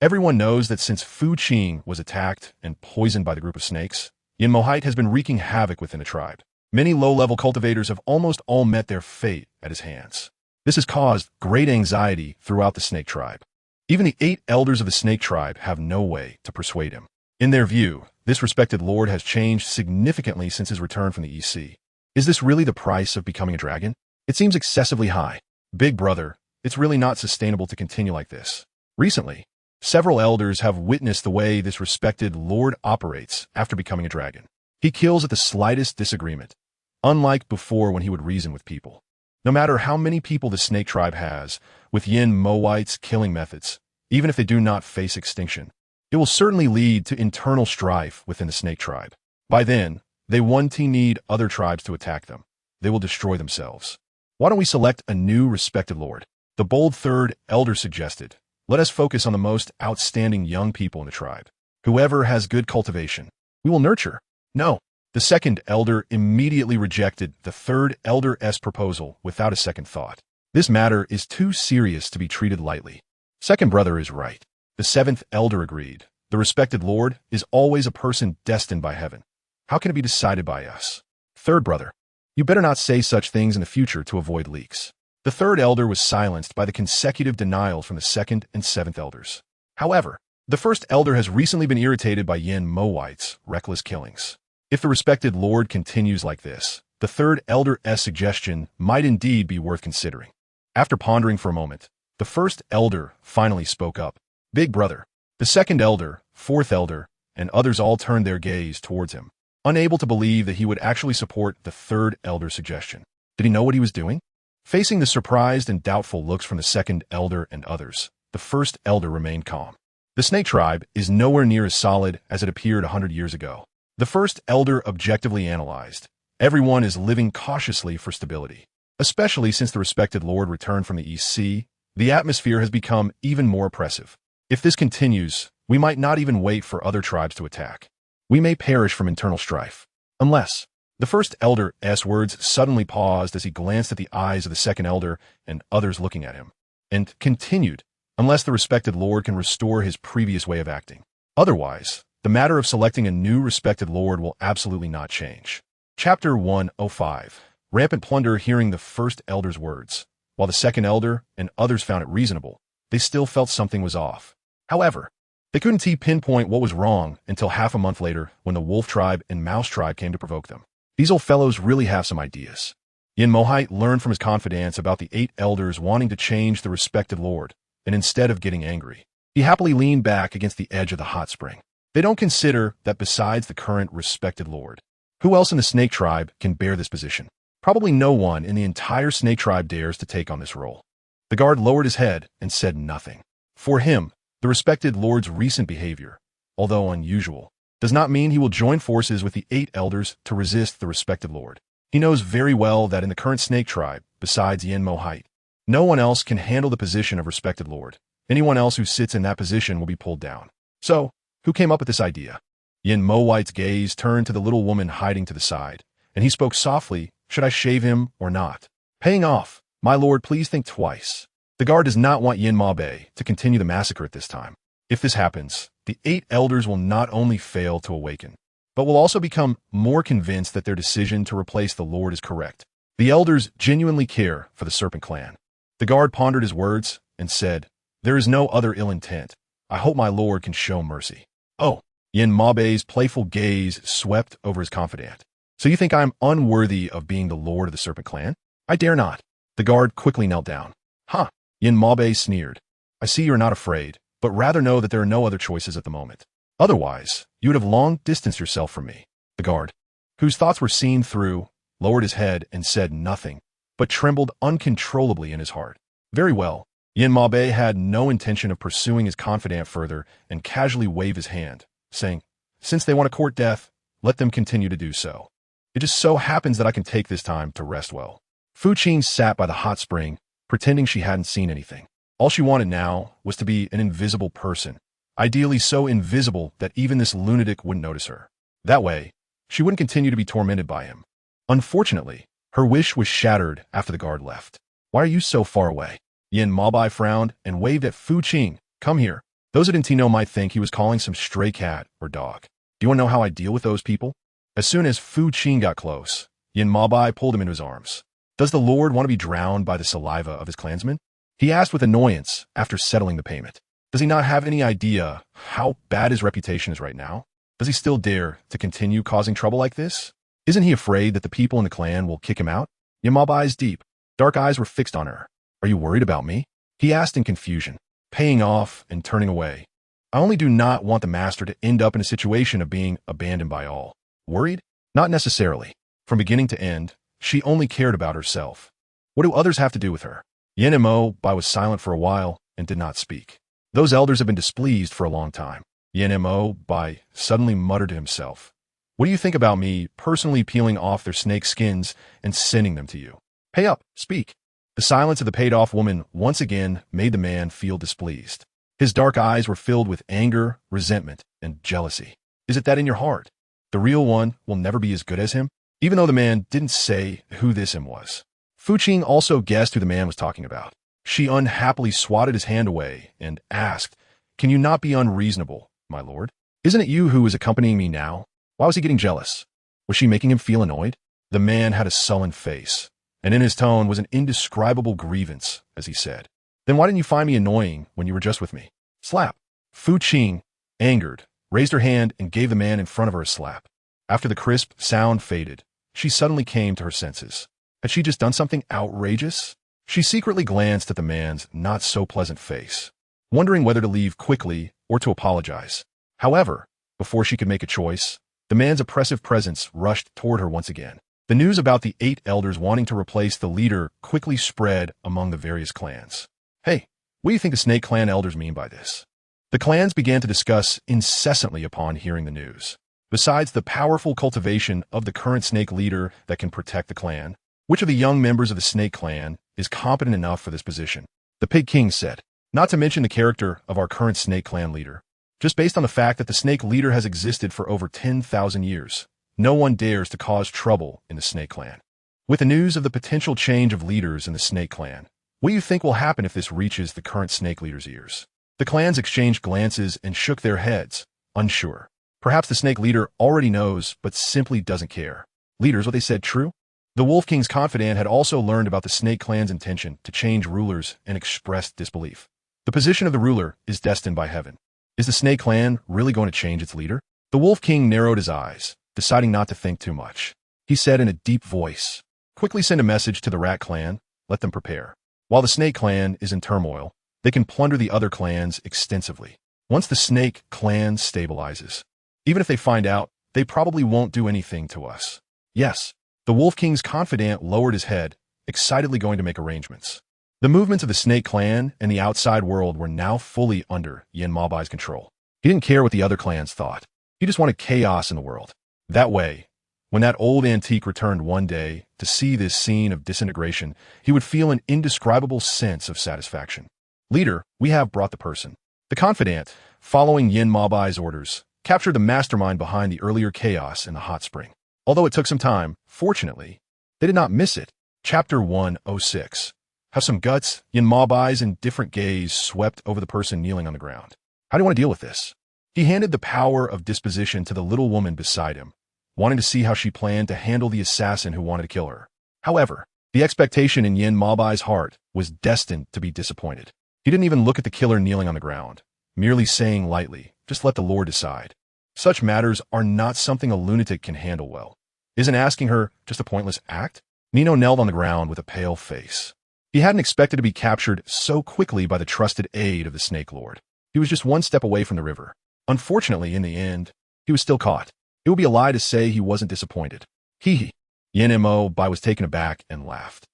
Everyone knows that since Fu Qing was attacked and poisoned by the group of snakes, GiantWolf has been wreaking havoc within the tribe. Many low-level cultivators have almost all met their fate at his hands. This has caused great anxiety throughout the snake tribe. Even the 8 elders of the snake tribe have no way to persuade him. In their view, this respected lord has changed significantly since his return from the EC. Is this really the price of becoming a dragon? It seems excessively high. Big brother, it's really not sustainable to continue like this. Recently, several elders have witnessed the way this respected lord operates after becoming a dragon. He kills at the slightest disagreement, unlike before when he would reason with people. No matter how many people the snake tribe has, with GiantWolf's killing methods, even if they do not face extinction, it will certainly lead to internal strife within the snake tribe. By then, they won't need other tribes to attack them. They will destroy themselves. Why don't we select a new respected lord? The bold 3rd elder suggested. Let us focus on the most outstanding young people in the tribe. Whoever has good cultivation, we will nurture. No. The 2nd elder immediately rejected the 3rd elder's proposal without a second thought. This matter is too serious to be treated lightly. 2nd brother is right. The 7th elder agreed. The respected lord is always a person destined by heaven. How can it be decided by us? 3rd brother, you better not say such things in the future to avoid leaks. The 3rd elder was silenced by the consecutive denials from the 2nd and 7th elders. However, the 1st elder has recently been irritated by GiantWolf's reckless killings. If the respected lord continues like this, the 3rd elder's suggestion might indeed be worth considering. After pondering for a moment, the 1st elder finally spoke up. Big brother, the 2nd elder, 4th elder, and others all turned their gaze towards him, unable to believe that he would actually support the 3rd elder's suggestion. Did he know what he was doing? Facing the surprised and doubtful looks from the 2nd elder and others, the 1st elder remained calm. The snake tribe is nowhere near as solid as it appeared 100 years ago. The 1st elder objectively analyzed. Everyone is living cautiously for stability. Especially since the respected lord returned from the EC, the atmosphere has become even more oppressive. If this continues, we might not even wait for other tribes to attack. We may perish from internal strife. Unless. The 1st elder's words suddenly paused as he glanced at the eyes of the 2nd elder and others looking at him, and continued, unless the respected lord can restore his previous way of acting. Otherwise, the matter of selecting a new respected lord will absolutely not change. Chapter 105. Rampant plunder. Hearing the 1st elder's words, while the 2nd elder and others found it reasonable, they still felt something was off. However, they couldn't pinpoint what was wrong until half a month later when the wolf tribe and mouse tribe came to provoke them. These old fellows really have some ideas. GiantWolf learned from his confidants about the 8 elders wanting to change the respected lord, and instead of getting angry, he happily leaned back against the edge of the hot spring. They don't consider that besides the current respected lord, who else in the snake tribe can bear this position? Probably no one in the entire snake tribe dares to take on this role. The guard lowered his head and said nothing. For him, the respected lord's recent behavior, although unusual, does not mean he will join forces with the 8 elders to resist the respected lord. He knows very well that in the current snake tribe, besides GiantWolf, no one else can handle the position of respected lord. Anyone else who sits in that position will be pulled down. So, who came up with this idea? GiantWolf's gaze turned to the little woman hiding to the side, and he spoke softly. Should I shave him or not? Paying off. My lord, please think twice. The guard does not want GiantWolf to continue the massacre at this time. If this happens, the 8 elders will not only fail to awaken, but will also become more convinced that their decision to replace the lord is correct. The elders genuinely care for the serpent clan. The guard pondered his words and said, there is no other ill intent. I hope my lord can show mercy. Oh, GiantWolf's playful gaze swept over his confidant. So you think I am unworthy of being the lord of the serpent clan? I dare not. The guard quickly knelt down. Huh. GiantWolf sneered. I see you are not afraid, but rather know that there are no other choices at the moment. Otherwise, you would have long distanced yourself from me. The guard, whose thoughts were seen through, lowered his head and said nothing, but trembled uncontrollably in his heart. Very well. Yin Mabe had no intention of pursuing his confidant further and casually waved his hand, saying, "Since they want to court death, let them continue to do so. It just so happens that I can take this time to rest well." Fu Qing sat by the hot spring, pretending she hadn't seen anything. All she wanted now was to be an invisible person, ideally so invisible that even this lunatic wouldn't notice her. That way, she wouldn't continue to be tormented by him. Unfortunately, her wish was shattered after the guard left. "Why are you so far away?" Yin Mabai frowned and waved at Fu Qing. "Come here." Those at Intino might think he was calling some stray cat or dog. "Do you want to know how I deal with those people?" As soon as Fu Qing got close, Yin Mabai pulled him into his arms. "Does the Lord want to be drowned by the saliva of his clansmen?" He asked with annoyance after settling the payment. Does he not have any idea how bad his reputation is right now? Does he still dare to continue causing trouble like this? Isn't he afraid that the people in the clan will kick him out? Yin Mabai's deep, dark eyes were fixed on her. "Are you worried about me?" he asked in confusion, paying off and turning away. "I only do not want the master to end up in a situation of being abandoned by all." Worried? Not necessarily. From beginning to end, she only cared about herself. What do others have to do with her? Yin Mo Bai was silent for a while and did not speak. Those elders have been displeased for a long time. Yin Mo Bai suddenly muttered to himself, "What do you think about me personally peeling off their snake skins and sending them to you? Pay up, speak." The silence of the paid-off woman once again made the man feel displeased. His dark eyes were filled with anger, resentment, and jealousy. Is it that in your heart, the real one will never be as good as him? Even though the man didn't say who this him was. Fu Qing also guessed who the man was talking about. She unhappily swatted his hand away and asked, "Can you not be unreasonable, my lord? Isn't it you who is accompanying me now? Why was he getting jealous? Was she making him feel annoyed?" The man had a sullen face, and in his tone was an indescribable grievance as he said, "Then why didn't you find me annoying when you were just with me?" Slap. Fu Qing, angered, raised her hand and gave the man in front of her a slap. After the crisp sound faded, she suddenly came to her senses. Had she just done something outrageous? She secretly glanced at the man's not-so-pleasant face, wondering whether to leave quickly or to apologize. However, before she could make a choice, the man's oppressive presence rushed toward her once again. The news about the 8 elders wanting to replace the leader quickly spread among the various clans. "Hey, what do you think the Snake Clan elders mean by this?" The clans began to discuss incessantly upon hearing the news. Besides the powerful cultivation of the current snake leader that can protect the clan, which of the young members of the Snake Clan is competent enough for this position? The Pig King said, "Not to mention the character of our current Snake Clan leader. Just based on the fact that the snake leader has existed for over 10,000 years, no one dares to cause trouble in the Snake Clan." With the news of the potential change of leaders in the Snake Clan, what do you think will happen if this reaches the current snake leader's ears? The clans exchanged glances and shook their heads, unsure. Perhaps the snake leader already knows, but simply doesn't care. Leaders, what they said true? The Wolf King's confidant had also learned about the Snake Clan's intention to change rulers and expressed disbelief. The position of the ruler is destined by heaven. Is the Snake Clan really going to change its leader? The Wolf King narrowed his eyes, deciding not to think too much. He said in a deep voice, "Quickly send a message to the Rat Clan, let them prepare. While the Snake Clan is in turmoil, they can plunder the other clans extensively. Once the Snake Clan stabilizes, even if they find out, they probably won't do anything to us." Yes. The Wolf King's confidant lowered his head, excitedly going to make arrangements. The movements of the Snake Clan and the outside world were now fully under Yin Mabai's control. He didn't care what the other clans thought. He just wanted chaos in the world. That way, when that old antique returned one day to see this scene of disintegration, he would feel an indescribable sense of satisfaction. "Leader, we have brought the person." The confidant, following Yin Mabai's orders, captured the mastermind behind the earlier chaos in the hot spring. Although it took some time, fortunately, they did not miss it. Chapter 106. Have some guts. Yin Mabai's indifferent gaze swept over the person kneeling on the ground. "How do you want to deal with this?" He handed the power of disposition to the little woman beside him, wanting to see how she planned to handle the assassin who wanted to kill her. However, the expectation in Yin Mabai's heart was destined to be disappointed. He didn't even look at the killer kneeling on the ground, merely saying lightly, "Just let the Lord decide." Such matters are not something a lunatic can handle well. Isn't asking her just a pointless act? Nino knelt on the ground with a pale face. He hadn't expected to be captured so quickly by the trusted aid of the Snake Lord. He was just one step away from the river. Unfortunately, in the end, he was still caught. It would be a lie to say he wasn't disappointed. Hee hee. Yin Mo Bai was taken aback and laughed.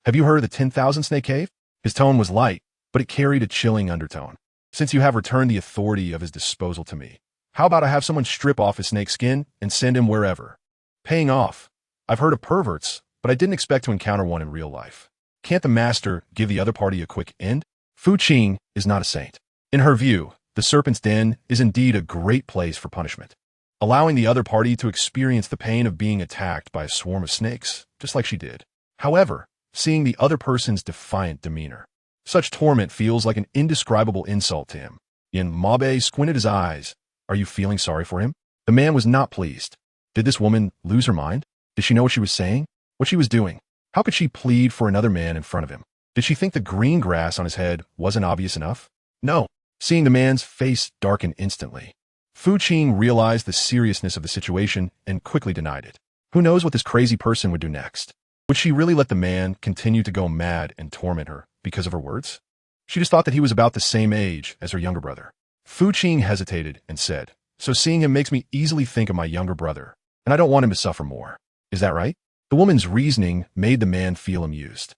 Have you heard of the 10,000 Snake Cave? His tone was light, but it carried a chilling undertone. Since you have returned the authority of his disposal to me, how about I have someone strip off his snake skin and send him wherever? Paying off. I've heard of perverts, but I didn't expect to encounter one in real life. Can't the master give the other party a quick end? Fu Qing is not a saint. In her view, the serpent's den is indeed a great place for punishment, allowing the other party to experience the pain of being attacked by a swarm of snakes, just like she did. However, seeing the other person's defiant demeanor, such torment feels like an indescribable insult to him. Yin Mabe squinted his eyes. Are you feeling sorry for him? The man was not pleased. Did this woman lose her mind? Did she know what she was saying? What she was doing? How could she plead for another man in front of him? Did she think the green grass on his head wasn't obvious enough? No. Seeing the man's face darken instantly, Fu Qing realized the seriousness of the situation and quickly denied it. Who knows what this crazy person would do next? Would she really let the man continue to go mad and torment her because of her words? She just thought that he was about the same age as her younger brother. Fu Qing hesitated and said, so seeing him makes me easily think of my younger brother, and I don't want him to suffer more. Is that right? The woman's reasoning made the man feel amused.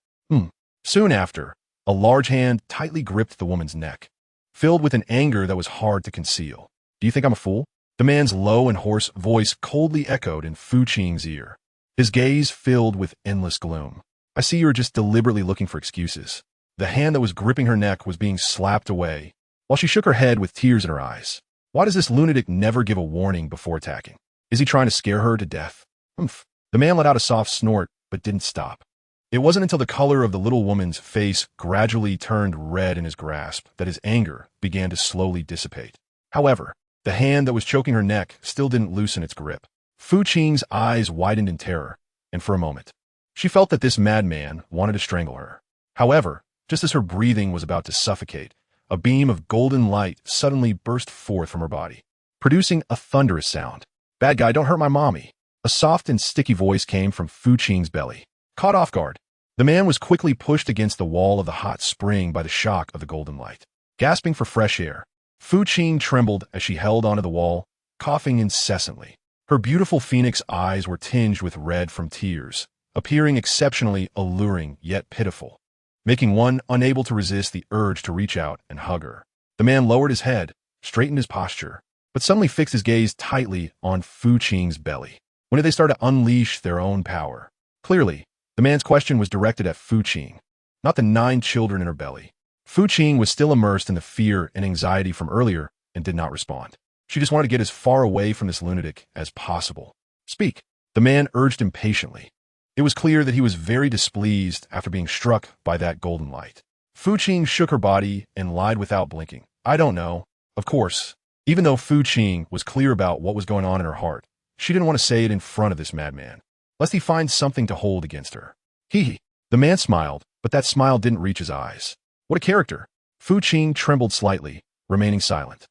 Soon after, a large hand tightly gripped the woman's neck, filled with an anger that was hard to conceal. Do you think I'm a fool? The man's low and hoarse voice coldly echoed in Fu Qing's ear. His gaze filled with endless gloom. I see you are just deliberately looking for excuses. The hand that was gripping her neck was being slapped away, while she shook her head with tears in her eyes. Why does this lunatic never give a warning before attacking? Is he trying to scare her to death? Humph. The man let out a soft snort, but didn't stop. It wasn't until the color of the little woman's face gradually turned red in his grasp that his anger began to slowly dissipate. However, the hand that was choking her neck still didn't loosen its grip. Fu Qing's eyes widened in terror, and for a moment, she felt that this madman wanted to strangle her. However, just as her breathing was about to suffocate, a beam of golden light suddenly burst forth from her body, producing a thunderous sound. Bad guy, don't hurt my mommy. A soft and sticky voice came from Fu Qing's belly. Caught off guard, the man was quickly pushed against the wall of the hot spring by the shock of the golden light. Gasping for fresh air, Fu Qing trembled as she held onto the wall, coughing incessantly. Her beautiful phoenix eyes were tinged with red from tears, appearing exceptionally alluring yet pitiful, making one unable to resist the urge to reach out and hug her. The man lowered his head, straightened his posture, but suddenly fixed his gaze tightly on Fu Qing's belly. When did they start to unleash their own power? Clearly, the man's question was directed at Fu Qing, not the 9 children in her belly. Fu Qing was still immersed in the fear and anxiety from earlier and did not respond. She just wanted to get as far away from this lunatic as possible. Speak, the man urged impatiently. It was clear that he was very displeased after being struck by that golden light. Fu Qing shook her body and lied without blinking. I don't know. Of course, even though Fu Qing was clear about what was going on in her heart, she didn't want to say it in front of this madman, lest he find something to hold against her. Hee hee. The man smiled, but that smile didn't reach his eyes. What a character. Fu Qing trembled slightly, remaining silent.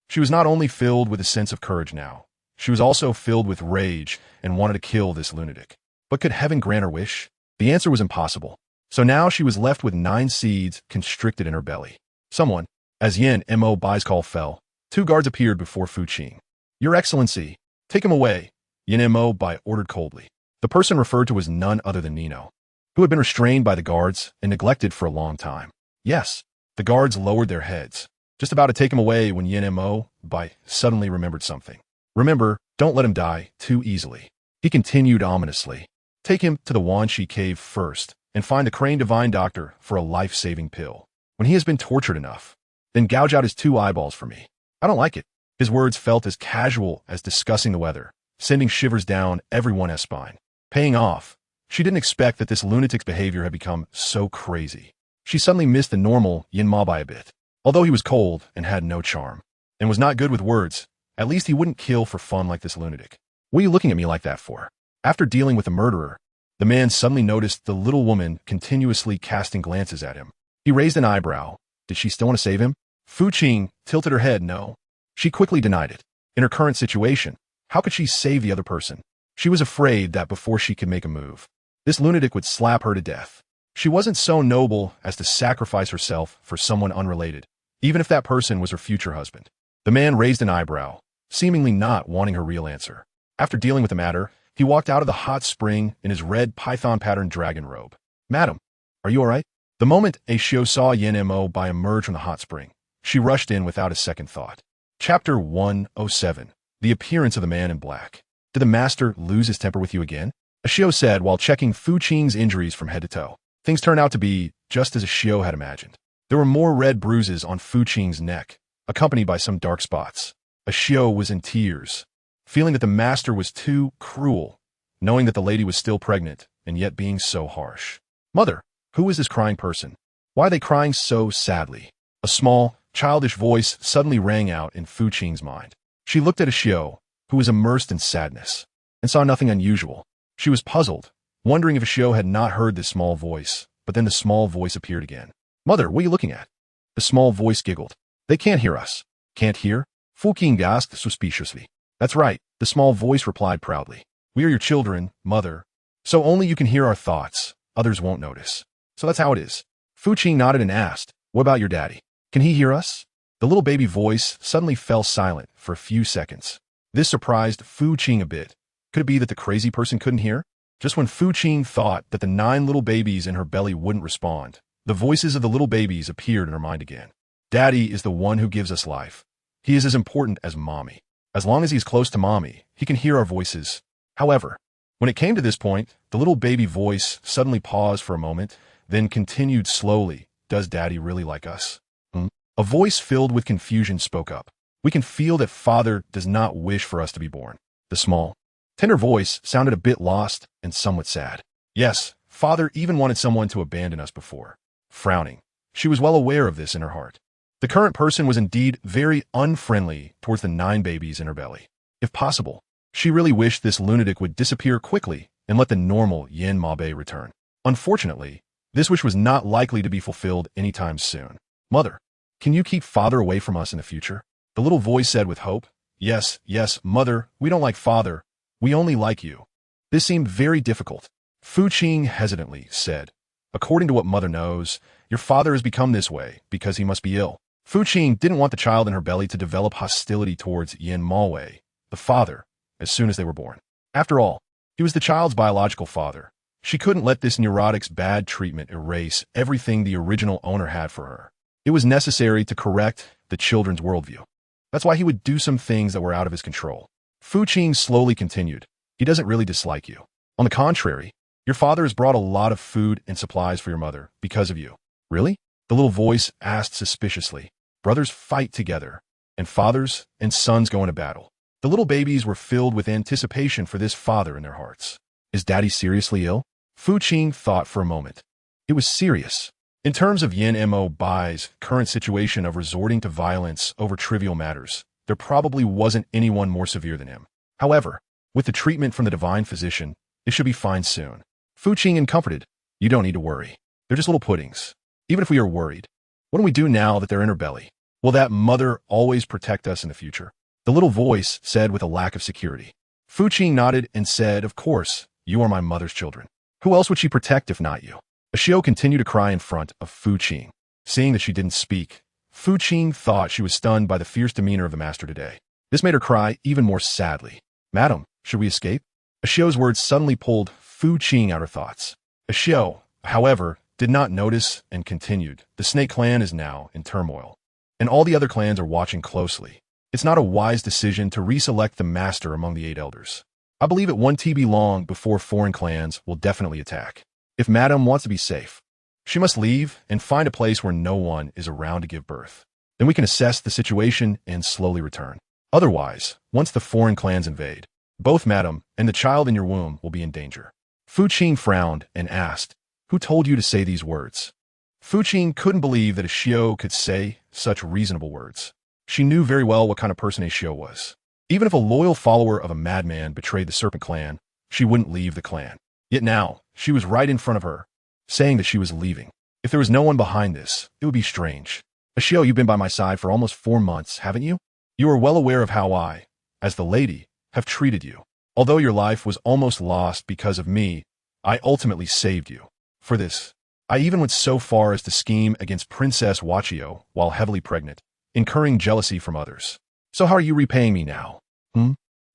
She was not only filled with a sense of courage now, she was also filled with rage and wanted to kill this lunatic. But could heaven grant her wish? The answer was impossible. So now she was left with 9 seeds constricted in her belly. Someone, as Yin Mo Bai's call fell, 2 guards appeared before Fu Qing. Your Excellency, take him away, Yin Mo Bai ordered coldly. The person referred to was none other than Nino, who had been restrained by the guards and neglected for a long time. Yes, the guards lowered their heads, just about to take him away when Yin Mo Bai suddenly remembered something. Remember, don't let him die too easily. He continued ominously. Take him to the Wanshi cave first and find a Crane Divine Doctor for a life-saving pill. When he has been tortured enough, then gouge out his 2 eyeballs for me. I don't like it. His words felt as casual as discussing the weather, sending shivers down everyone's spine. Paying off, she didn't expect that this lunatic's behavior had become so crazy. She suddenly missed the normal Yin Ma Bai a bit. Although he was cold and had no charm, and was not good with words, at least he wouldn't kill for fun like this lunatic. What are you looking at me like that for? After dealing with a murderer, the man suddenly noticed the little woman continuously casting glances at him. He raised an eyebrow. Did she still want to save him? Fu Qing tilted her head no. She quickly denied it. In her current situation, how could she save the other person? She was afraid that before she could make a move, this lunatic would slap her to death. She wasn't so noble as to sacrifice herself for someone unrelated, even if that person was her future husband. The man raised an eyebrow, seemingly not wanting her real answer. After dealing with the matter, he walked out of the hot spring in his red python-patterned dragon robe. Madam, are you all right? The moment Ashio saw Yin Mo Bai emerge from the hot spring, she rushed in without a second thought. Chapter 107. The Appearance of the Man in Black. Did the master lose his temper with you again? Ashio said while checking Fu Qing's injuries from head to toe. Things turned out to be just as Ashio had imagined. There were more red bruises on Fu Qing's neck, accompanied by some dark spots. Ashio was in tears, feeling that the master was too cruel, knowing that the lady was still pregnant, and yet being so harsh. Mother, who is this crying person? Why are they crying so sadly? A small, childish voice suddenly rang out in Fu Qing's mind. She looked at Ashio, who was immersed in sadness, and saw nothing unusual. She was puzzled, wondering if Ashio had not heard this small voice, but then the small voice appeared again. Mother, what are you looking at? The small voice giggled. They can't hear us. Can't hear? Fu Qing asked suspiciously. That's right, the small voice replied proudly. We are your children, mother. So only you can hear our thoughts. Others won't notice. So that's how it is. Fu Qing nodded and asked, what about your daddy? Can he hear us? The little baby voice suddenly fell silent for a few seconds. This surprised Fu Qing a bit. Could it be that the crazy person couldn't hear? Just when Fu Qing thought that the 9 little babies in her belly wouldn't respond, the voices of the little babies appeared in her mind again. Daddy is the one who gives us life. He is as important as Mommy. As long as he's close to Mommy, he can hear our voices. However, when it came to this point, the little baby voice suddenly paused for a moment, then continued slowly. Does Daddy really like us? A voice filled with confusion spoke up. We can feel that Father does not wish for us to be born. The small, tender voice sounded a bit lost and somewhat sad. Yes, Father even wanted someone to abandon us before. Frowning, she was well aware of this in her heart. The current person was indeed very unfriendly towards the 9 babies in her belly. If possible, she really wished this lunatic would disappear quickly and let the normal Yin Ma Bei return. Unfortunately, this wish was not likely to be fulfilled anytime soon. Mother, can you keep Father away from us in the future? The little voice said with hope. Yes, Mother, we don't like Father. We only like you. This seemed very difficult. Fu Qing hesitantly said, according to what Mother knows, your father has become this way because he must be ill. Fu Qing didn't want the child in her belly to develop hostility towards Yin Ma Wei, the father, as soon as they were born. After all, he was the child's biological father. She couldn't let this neurotic's bad treatment erase everything the original owner had for her. It was necessary to correct the children's worldview. That's why he would do some things that were out of his control. Fu Qing slowly continued. He doesn't really dislike you. On the contrary, your father has brought a lot of food and supplies for your mother because of you. Really? The little voice asked suspiciously. Brothers fight together, and fathers and sons go into battle. The little babies were filled with anticipation for this father in their hearts. Is Daddy seriously ill? Fu Qing thought for a moment. It was serious. In terms of Yin Mo Bai's current situation of resorting to violence over trivial matters, there probably wasn't anyone more severe than him. However, with the treatment from the divine physician, it should be fine soon. Fu Qing comforted. You don't need to worry. They're just little puddings. Even if we are worried, what do we do now that they're in her belly? Will that mother always protect us in the future? The little voice said with a lack of security. Fu Qing nodded and said, of course, you are my mother's children. Who else would she protect if not you? Ashio continued to cry in front of Fu Qing. Seeing that she didn't speak, Fu Qing thought she was stunned by the fierce demeanor of the master today. This made her cry even more sadly. Madam, should we escape? Ashio's words suddenly pulled Fu Qing out of thoughts. Ashio, however, did not notice and continued. The snake clan is now in turmoil, and all the other clans are watching closely. It's not a wise decision to reselect the master among the 8 elders. I believe it won't be long before foreign clans will definitely attack. If Madame wants to be safe, she must leave and find a place where no one is around to give birth. Then we can assess the situation and slowly return. Otherwise, once the foreign clans invade, both Madame and the child in your womb will be in danger. Fu Qing frowned and asked, who told you to say these words? Fu Qing couldn't believe that Ashio could say such reasonable words. She knew very well what kind of person Ashio was. Even if a loyal follower of a madman betrayed the Serpent Clan, she wouldn't leave the clan. Yet now, she was right in front of her, saying that she was leaving. If there was no one behind this, it would be strange. Ashio, you've been by my side for almost 4 months, haven't you? You are well aware of how I, as the lady, have treated you. Although your life was almost lost because of me, I ultimately saved you. For this, I even went so far as to scheme against Princess Wachio while heavily pregnant, incurring jealousy from others. So how are you repaying me now?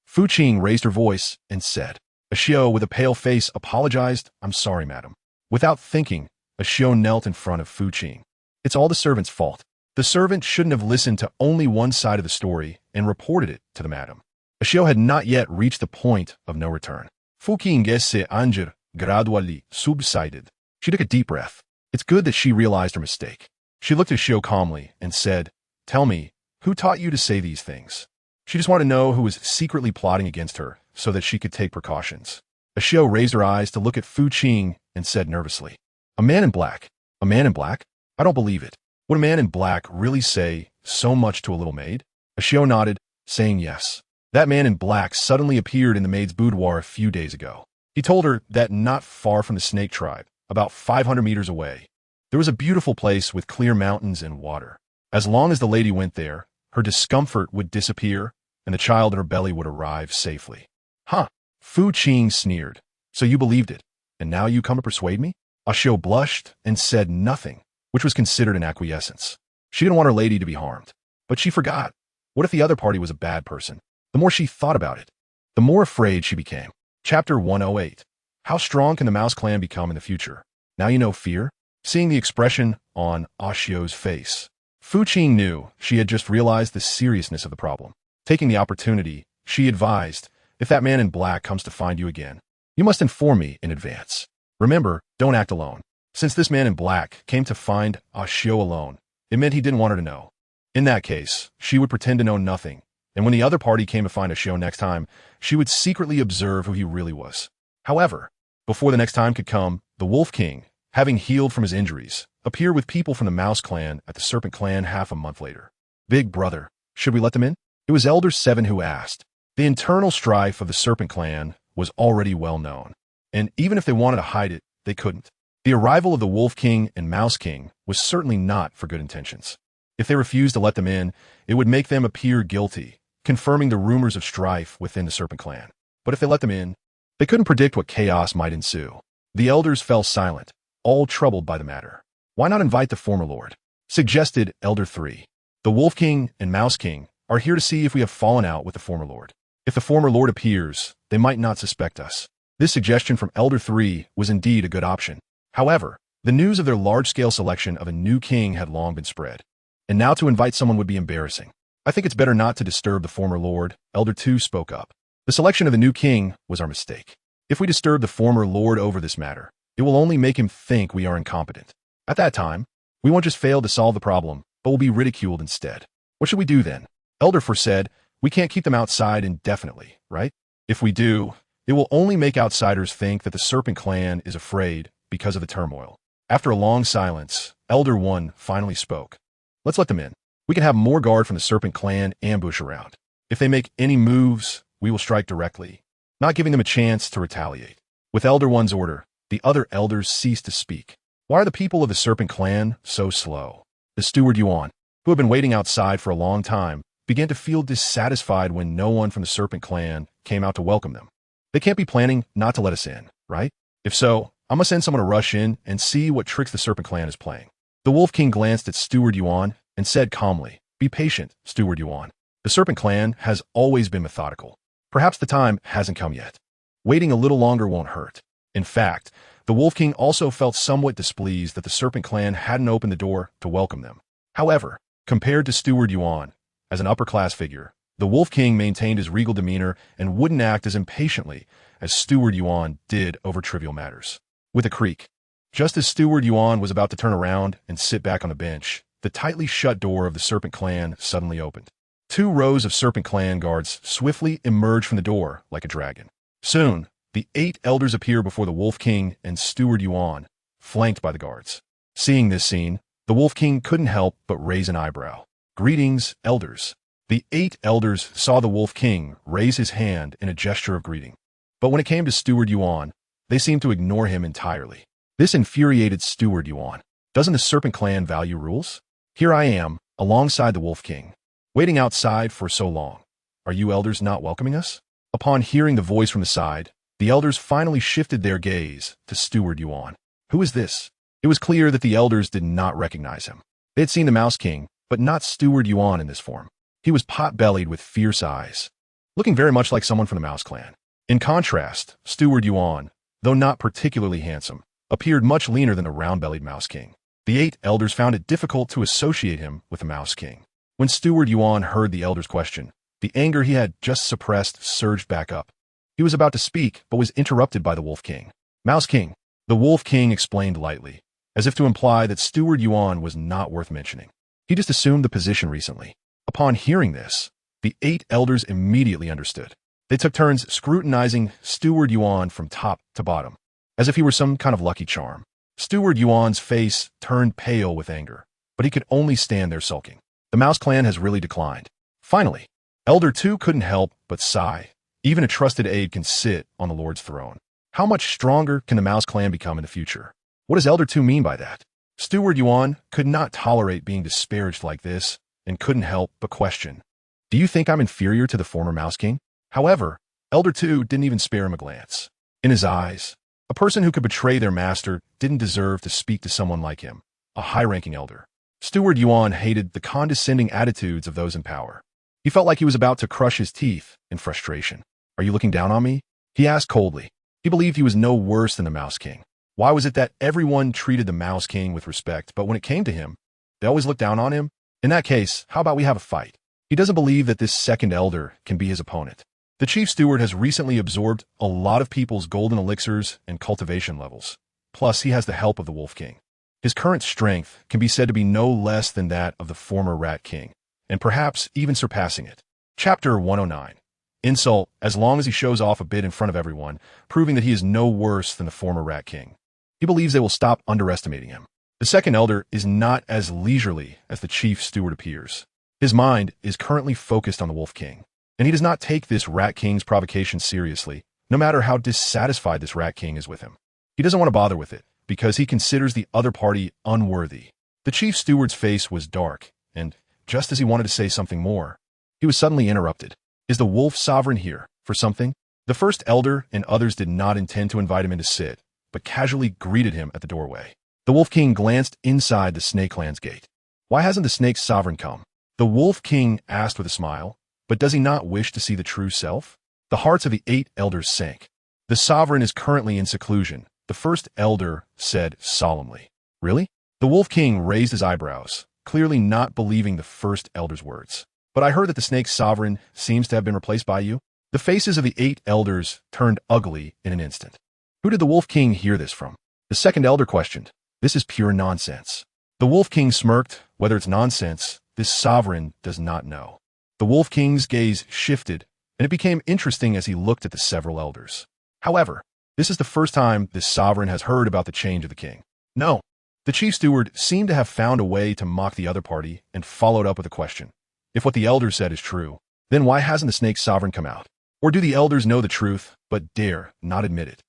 Fu Qing raised her voice and said. Ashio, with a pale face, apologized. I'm sorry, madam. Without thinking, Ashio knelt in front of Fu Qing. It's all the servant's fault. The servant shouldn't have listened to only one side of the story and reported it to the madam. Ashio had not yet reached the point of no return. Fu Qing's anger gradually subsided. She took a deep breath. It's good that she realized her mistake. She looked at Ashio calmly and said, Tell me, who taught you to say these things? She just wanted to know who was secretly plotting against her so that she could take precautions. Ashio raised her eyes to look at Fu Qing and said nervously, A man in black? A man in black? I don't believe it. Would a man in black really say so much to a little maid? Ashio nodded, saying yes. That man in black suddenly appeared in the maid's boudoir a few days ago. He told her that not far from the snake tribe, about 500 meters away, there was a beautiful place with clear mountains and water. As long as the lady went there, her discomfort would disappear and the child in her belly would arrive safely. Huh? Fu Qing sneered. So you believed it, and now you come to persuade me? Ashio blushed and said nothing, which was considered an acquiescence. She didn't want her lady to be harmed. But she forgot. What if the other party was a bad person? The more she thought about it, the more afraid she became. Chapter 108. How strong can the Mouse Clan become in the future? Now you know fear? Seeing the expression on Ashio's face, Fu Qing knew she had just realized the seriousness of the problem. Taking the opportunity, she advised, if that man in black comes to find you again, you must inform me in advance. Remember, don't act alone. Since this man in black came to find Ashio alone, it meant he didn't want her to know. In that case, she would pretend to know nothing, and when the other party came to find Ashio next time, she would secretly observe who he really was. However, before the next time could come, the Wolf King, having healed from his injuries, appeared with people from the Mouse Clan at the Serpent Clan half a month later. Big brother, should we let them in? It was Elder 7 who asked. The internal strife of the Serpent Clan was already well known, and even if they wanted to hide it, they couldn't. The arrival of the Wolf King and Mouse King was certainly not for good intentions. If they refused to let them in, it would make them appear guilty, confirming the rumors of strife within the Serpent Clan. But if they let them in, they couldn't predict what chaos might ensue. The elders fell silent, all troubled by the matter. Why not invite the former lord? Suggested Elder 3. The Wolf King and Mouse King are here to see if we have fallen out with the former lord. If the former lord appears, they might not suspect us. This suggestion from Elder 3 was indeed a good option. However, the news of their large-scale selection of a new king had long been spread, and now to invite someone would be embarrassing. I think it's better not to disturb the former lord, Elder 2 spoke up. The selection of the new king was our mistake. If we disturb the former lord over this matter, it will only make him think we are incompetent. At that time, we won't just fail to solve the problem, but will be ridiculed instead. What should we do then? Elder 4 said, we can't keep them outside indefinitely, right? If we do, it will only make outsiders think that the Serpent Clan is afraid because of the turmoil. After a long silence, Elder 1 finally spoke. Let's let them in. We can have more guard from the Serpent Clan ambush around. If they make any moves, we will strike directly, not giving them a chance to retaliate. With Elder 1's order, the other elders ceased to speak. Why are the people of the Serpent Clan so slow? The steward Yuan, who had been waiting outside for a long time, began to feel dissatisfied when no one from the Serpent Clan came out to welcome them. They can't be planning not to let us in, right? If so, I must send someone to rush in and see what tricks the Serpent Clan is playing. The Wolf King glanced at Steward Yuan and said calmly, Be patient, Steward Yuan. The Serpent Clan has always been methodical. Perhaps the time hasn't come yet. Waiting a little longer won't hurt. In fact, the Wolf King also felt somewhat displeased that the Serpent Clan hadn't opened the door to welcome them. However, compared to Steward Yuan, as an upper-class figure, the Wolf King maintained his regal demeanor and wouldn't act as impatiently as Steward Yuan did over trivial matters. With a creak, just as Steward Yuan was about to turn around and sit back on the bench, the tightly shut door of the Serpent Clan suddenly opened. 2 rows of Serpent Clan guards swiftly emerged from the door like a dragon. Soon, the 8 elders appear before the Wolf King and Steward Yuan, flanked by the guards. Seeing this scene, the Wolf King couldn't help but raise an eyebrow. Greetings, elders. The 8 elders saw the Wolf King raise his hand in a gesture of greeting. But when it came to Steward Yuan, they seemed to ignore him entirely. This infuriated Steward Yuan. Doesn't the Serpent Clan value rules? Here I am, alongside the Wolf King, waiting outside for so long. Are you elders not welcoming us? Upon hearing the voice from the side, the elders finally shifted their gaze to Steward Yuan. Who is this? It was clear that the elders did not recognize him. They had seen the Mouse King, but not Steward Yuan in this form. He was pot-bellied with fierce eyes, looking very much like someone from the Mouse clan. In contrast, Steward Yuan, though not particularly handsome, appeared much leaner than the round-bellied Mouse King. The 8 elders found it difficult to associate him with the Mouse King. When Steward Yuan heard the elders' question, the anger he had just suppressed surged back up. He was about to speak, but was interrupted by the Wolf King. Mouse King, the Wolf King explained lightly, as if to imply that Steward Yuan was not worth mentioning. He just assumed the position recently. Upon hearing this, the 8 elders immediately understood. They took turns scrutinizing Steward Yuan from top to bottom, as if he were some kind of lucky charm. Steward Yuan's face turned pale with anger, but he could only stand there sulking. The Mouse clan has really declined. Finally, Elder 2 couldn't help but sigh. Even a trusted aide can sit on the Lord's throne. How much stronger can the Mouse clan become in the future? What does Elder 2 mean by that? Steward Yuan could not tolerate being disparaged like this and couldn't help but question. Do you think I'm inferior to the former Mouse King? However, Elder 2 didn't even spare him a glance. In his eyes, a person who could betray their master didn't deserve to speak to someone like him, a high-ranking elder. Steward Yuan hated the condescending attitudes of those in power. He felt like he was about to crush his teeth in frustration. Are you looking down on me? He asked coldly. He believed he was no worse than the Mouse King. Why was it that everyone treated the Mouse King with respect, but when it came to him, they always looked down on him? In that case, how about we have a fight? He doesn't believe that this second elder can be his opponent. The chief steward has recently absorbed a lot of people's golden elixirs and cultivation levels. Plus, he has the help of the Wolf King. His current strength can be said to be no less than that of the former Rat King, and perhaps even surpassing it. Chapter 109. Insult, as long as he shows off a bit in front of everyone, proving that he is no worse than the former Rat King. He believes they will stop underestimating him. The second elder is not as leisurely as the chief steward appears. His mind is currently focused on the Wolf King, and he does not take this Rat King's provocation seriously, no matter how dissatisfied this Rat King is with him. He doesn't want to bother with it, because he considers the other party unworthy. The chief steward's face was dark, and just as he wanted to say something more, he was suddenly interrupted. Is the Wolf Sovereign here for something? The first elder and others did not intend to invite him in to sit, but casually greeted him at the doorway. The Wolf King glanced inside the Snake Clan's gate. Why hasn't the Snake Sovereign come? The Wolf King asked with a smile, but does he not wish to see the true self? The hearts of the 8 elders sank. The Sovereign is currently in seclusion, the first elder said solemnly. Really? The Wolf King raised his eyebrows, clearly not believing the first elder's words. But I heard that the Snake Sovereign seems to have been replaced by you. The faces of the 8 elders turned ugly in an instant. Who did the Wolf King hear this from? The second elder questioned. This is pure nonsense. The Wolf King smirked. Whether it's nonsense, this sovereign does not know. The Wolf King's gaze shifted, and it became interesting as he looked at the several elders. However, this is the first time this sovereign has heard about the change of the king. No. The chief steward seemed to have found a way to mock the other party and followed up with a question. If what the elders said is true, then why hasn't the Snake Sovereign come out? Or do the elders know the truth, but dare not admit it?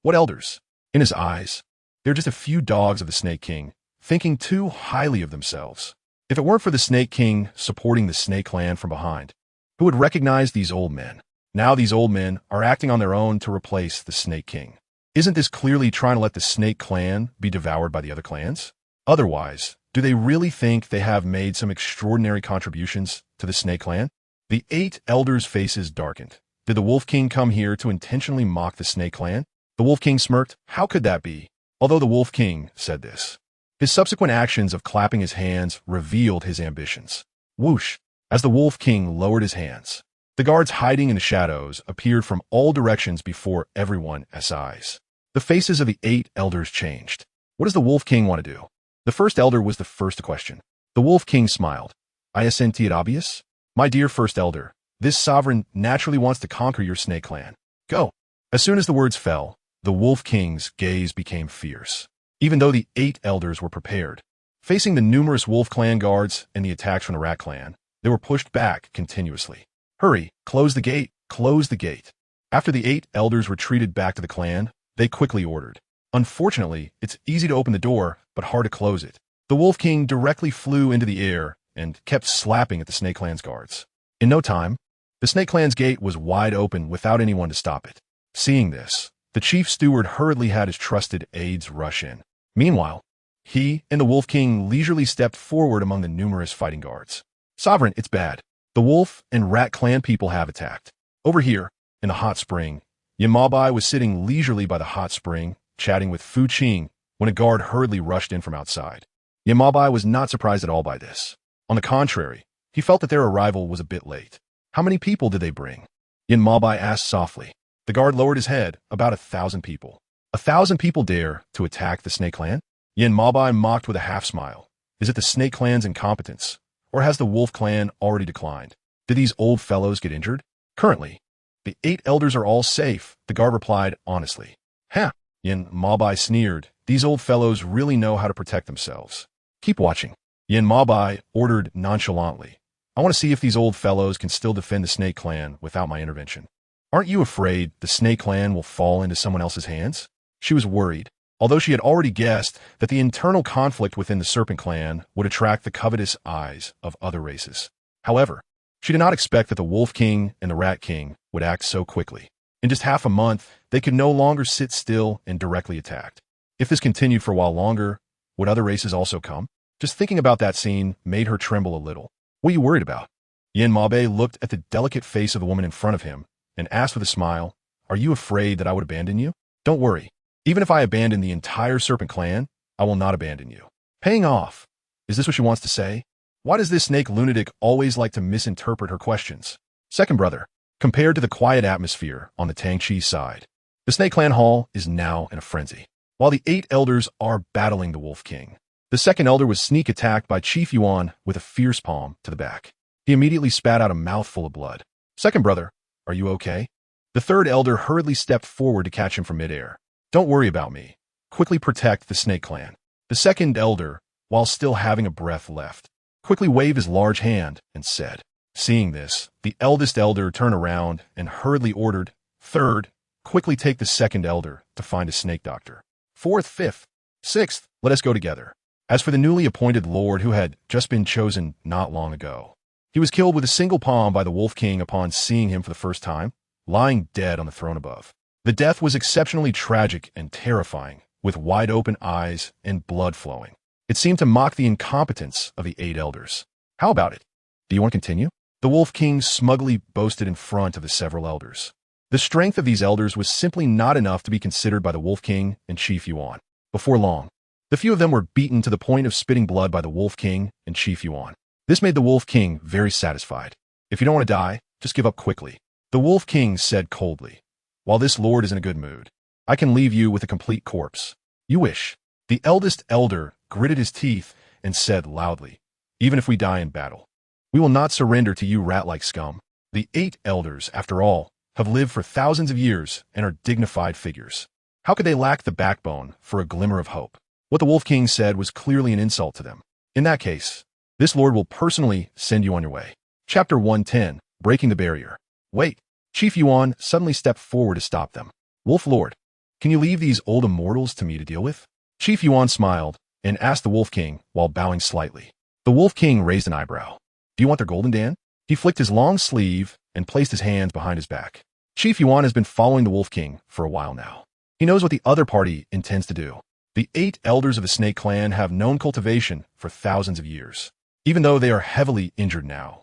What elders? In his eyes, they're just a few dogs of the Snake King, thinking too highly of themselves. If it weren't for the Snake King supporting the Snake Clan from behind, who would recognize these old men? Now these old men are acting on their own to replace the Snake King. Isn't this clearly trying to let the Snake Clan be devoured by the other clans? Otherwise, do they really think they have made some extraordinary contributions to the Snake Clan? The 8 elders' faces darkened. Did the Wolf King come here to intentionally mock the Snake Clan? The Wolf King smirked. How could that be? Although the Wolf King said this, his subsequent actions of clapping his hands revealed his ambitions. Whoosh! As the Wolf King lowered his hands, the guards hiding in the shadows appeared from all directions before everyone's eyes. The faces of the 8 elders changed. What does the Wolf King want to do? The first elder was the first to question. The Wolf King smiled. Isn't it obvious? My dear first elder, this sovereign naturally wants to conquer your Snake Clan. Go. As soon as the words fell, the Wolf King's gaze became fierce. Even though the 8 elders were prepared, facing the numerous Wolf Clan guards and the attacks from the Rat Clan, they were pushed back continuously. Hurry, close the gate, close the gate. After the 8 elders retreated back to the clan, they quickly ordered. Unfortunately, it's easy to open the door, but hard to close it. The Wolf King directly flew into the air and kept slapping at the Snake Clan's guards. In no time, the Snake Clan's gate was wide open without anyone to stop it. Seeing this, the chief steward hurriedly had his trusted aides rush in. Meanwhile, he and the Wolf King leisurely stepped forward among the numerous fighting guards. Sovereign, it's bad. The wolf and rat clan people have attacked. Over here, in the hot spring, Yamabai was sitting leisurely by the hot spring, chatting with Fu Qing, when a guard hurriedly rushed in from outside. Yamabai was not surprised at all by this. On the contrary, he felt that their arrival was a bit late. How many people did they bring? Yamabai asked softly. The guard lowered his head. About 1,000 people. 1,000 people dare to attack the Snake Clan? Yamabai mocked with a half-smile. Is it the Snake Clan's incompetence? Or has the Wolf Clan already declined? Did these old fellows get injured? Currently, the 8 elders are all safe, the guard replied honestly. Ha! Yamabai sneered. These old fellows really know how to protect themselves. Keep watching. Yamabai ordered nonchalantly. I want to see if these old fellows can still defend the Snake Clan without my intervention. Aren't you afraid the Snake Clan will fall into someone else's hands? She was worried, although she had already guessed that the internal conflict within the Serpent Clan would attract the covetous eyes of other races. However, she did not expect that the Wolf King and the Rat King would act so quickly. In just half a month, they could no longer sit still and directly attack. If this continued for a while longer, would other races also come? Just thinking about that scene made her tremble a little. What are you worried about? Yamabai looked at the delicate face of the woman in front of him and asked with a smile, Are you afraid that I would abandon you? Don't worry. Even if I abandon the entire Serpent Clan, I will not abandon you. Paying off. Is this what she wants to say? Why does this snake lunatic always like to misinterpret her questions? Second brother, compared to the quiet atmosphere on the Tangchi side, the Snake Clan Hall is now in a frenzy. While the 8 elders are battling the Wolf King, the second elder was sneak attacked by Chief Yuan with a fierce palm to the back. He immediately spat out a mouthful of blood. Second brother, are you okay? The third elder hurriedly stepped forward to catch him from midair. Don't worry about me. Quickly protect the Snake Clan. The second elder, while still having a breath left, quickly waved his large hand and said. Seeing this, the eldest elder turned around and hurriedly ordered, Third, quickly take the second elder to find a snake doctor. Fourth, fifth, sixth, let us go together. As for the newly appointed lord who had just been chosen not long ago, he was killed with a single palm by the Wolf King upon seeing him for the first time, lying dead on the throne above. The death was exceptionally tragic and terrifying, with wide-open eyes and blood flowing. It seemed to mock the incompetence of the 8 elders. How about it? Do you want to continue? The Wolf King smugly boasted in front of the several elders. The strength of these elders was simply not enough to be considered by the Wolf King and Chief Yuan. Before long, the few of them were beaten to the point of spitting blood by the Wolf King and Chief Yuan. This made the Wolf King very satisfied. If you don't want to die, just give up quickly. The Wolf King said coldly. While this lord is in a good mood, I can leave you with a complete corpse. You wish. The eldest elder gritted his teeth and said loudly, Even if we die in battle, we will not surrender to you rat-like scum. The 8 elders, after all, have lived for thousands of years and are dignified figures. How could they lack the backbone for a glimmer of hope? What the Wolf King said was clearly an insult to them. In that case, this lord will personally send you on your way. Chapter 110, Breaking the Barrier. Wait. Chief Yuan suddenly stepped forward to stop them. Wolf Lord, can you leave these old immortals to me to deal with? Chief Yuan smiled and asked the Wolf King while bowing slightly. The Wolf King raised an eyebrow. Do you want their golden Dan? He flicked his long sleeve and placed his hands behind his back. Chief Yuan has been following the Wolf King for a while now. He knows what the other party intends to do. The 8 elders of the Snake Clan have known cultivation for thousands of years, even though they are heavily injured now.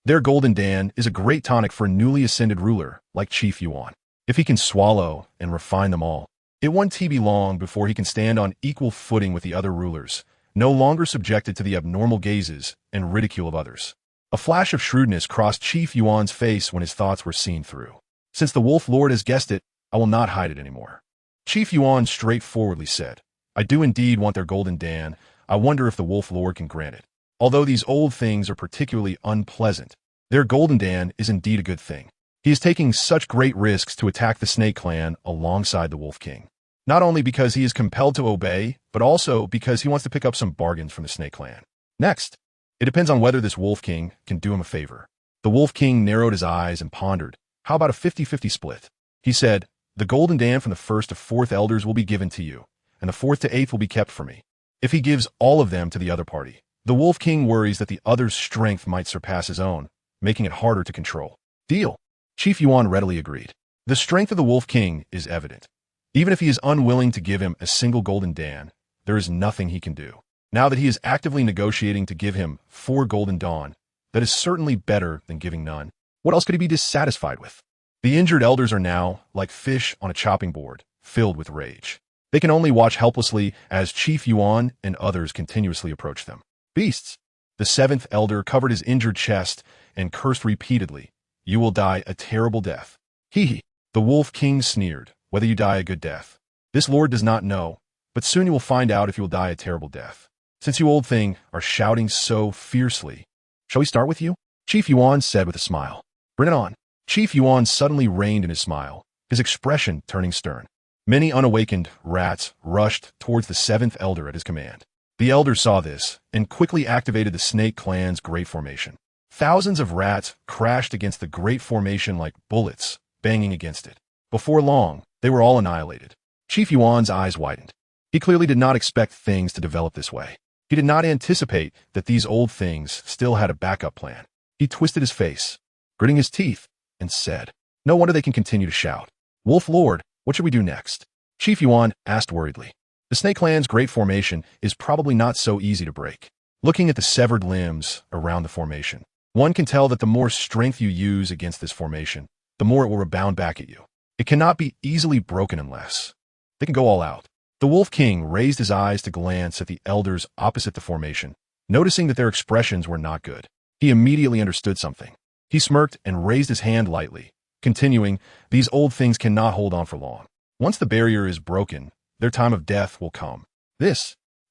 Their golden Dan is a great tonic for a newly ascended ruler like Chief Yuan. If he can swallow and refine them all, it won't be long before he can stand on equal footing with the other rulers, no longer subjected to the abnormal gazes and ridicule of others. A flash of shrewdness crossed Chief Yuan's face when his thoughts were seen through. Since the Wolf Lord has guessed it, I will not hide it anymore. Chief Yuan straightforwardly said, I do indeed want their golden Dan. I wonder if the Wolf Lord can grant it. Although these old things are particularly unpleasant, their golden Dan is indeed a good thing. He is taking such great risks to attack the Snake Clan alongside the Wolf King. Not only because he is compelled to obey, but also because he wants to pick up some bargains from the Snake Clan. Next, it depends on whether this Wolf King can do him a favor. The Wolf King narrowed his eyes and pondered. How about a 50-50 split? He said, The golden Dan from the 1st to 4th elders will be given to you, and the 4th to 8th will be kept for me. If he gives all of them to the other party, the Wolf King worries that the other's strength might surpass his own, making it harder to control. Deal. Chief Yuan readily agreed. The strength of the Wolf King is evident. Even if he is unwilling to give him a single golden Dan, there is nothing he can do. Now that he is actively negotiating to give him 4 golden dawn, That is certainly better than giving none. What else could he be dissatisfied with? The injured elders are now like fish on a chopping board, filled with rage. They can only watch helplessly as Chief Yuan and others continuously approach them. Beasts! The seventh elder covered his injured chest and cursed repeatedly. You will die a terrible death. Hee hee. The Wolf King sneered, whether you die a good death. This lord does not know, but soon you will find out if you will die a terrible death. Since you old thing are shouting so fiercely, shall we start with you? Chief Yuan said with a smile. Bring it on. Chief Yuan suddenly reined in his smile, his expression turning stern. Many unawakened rats rushed towards the seventh elder at his command. The elder saw this and quickly activated the Snake Clan's Great Formation. Thousands of rats crashed against the Great Formation like bullets, banging against it. Before long, they were all annihilated. Chief Yuan's eyes widened. He clearly did not expect things to develop this way. He did not anticipate that these old things still had a backup plan. He twisted his face, gritting his teeth, and said, no wonder they can continue to shout. Wolf Lord, what should we do next? Chief Yuan asked worriedly. The Snake Clan's Great Formation is probably not so easy to break. Looking at the severed limbs around the formation, one can tell that the more strength you use against this formation, the more it will rebound back at you. It cannot be easily broken unless they can go all out. The Wolf King raised his eyes to glance at the elders opposite the formation, noticing that their expressions were not good. He immediately understood something. He smirked and raised his hand lightly, continuing, these old things cannot hold on for long. Once the barrier is broken, their time of death will come.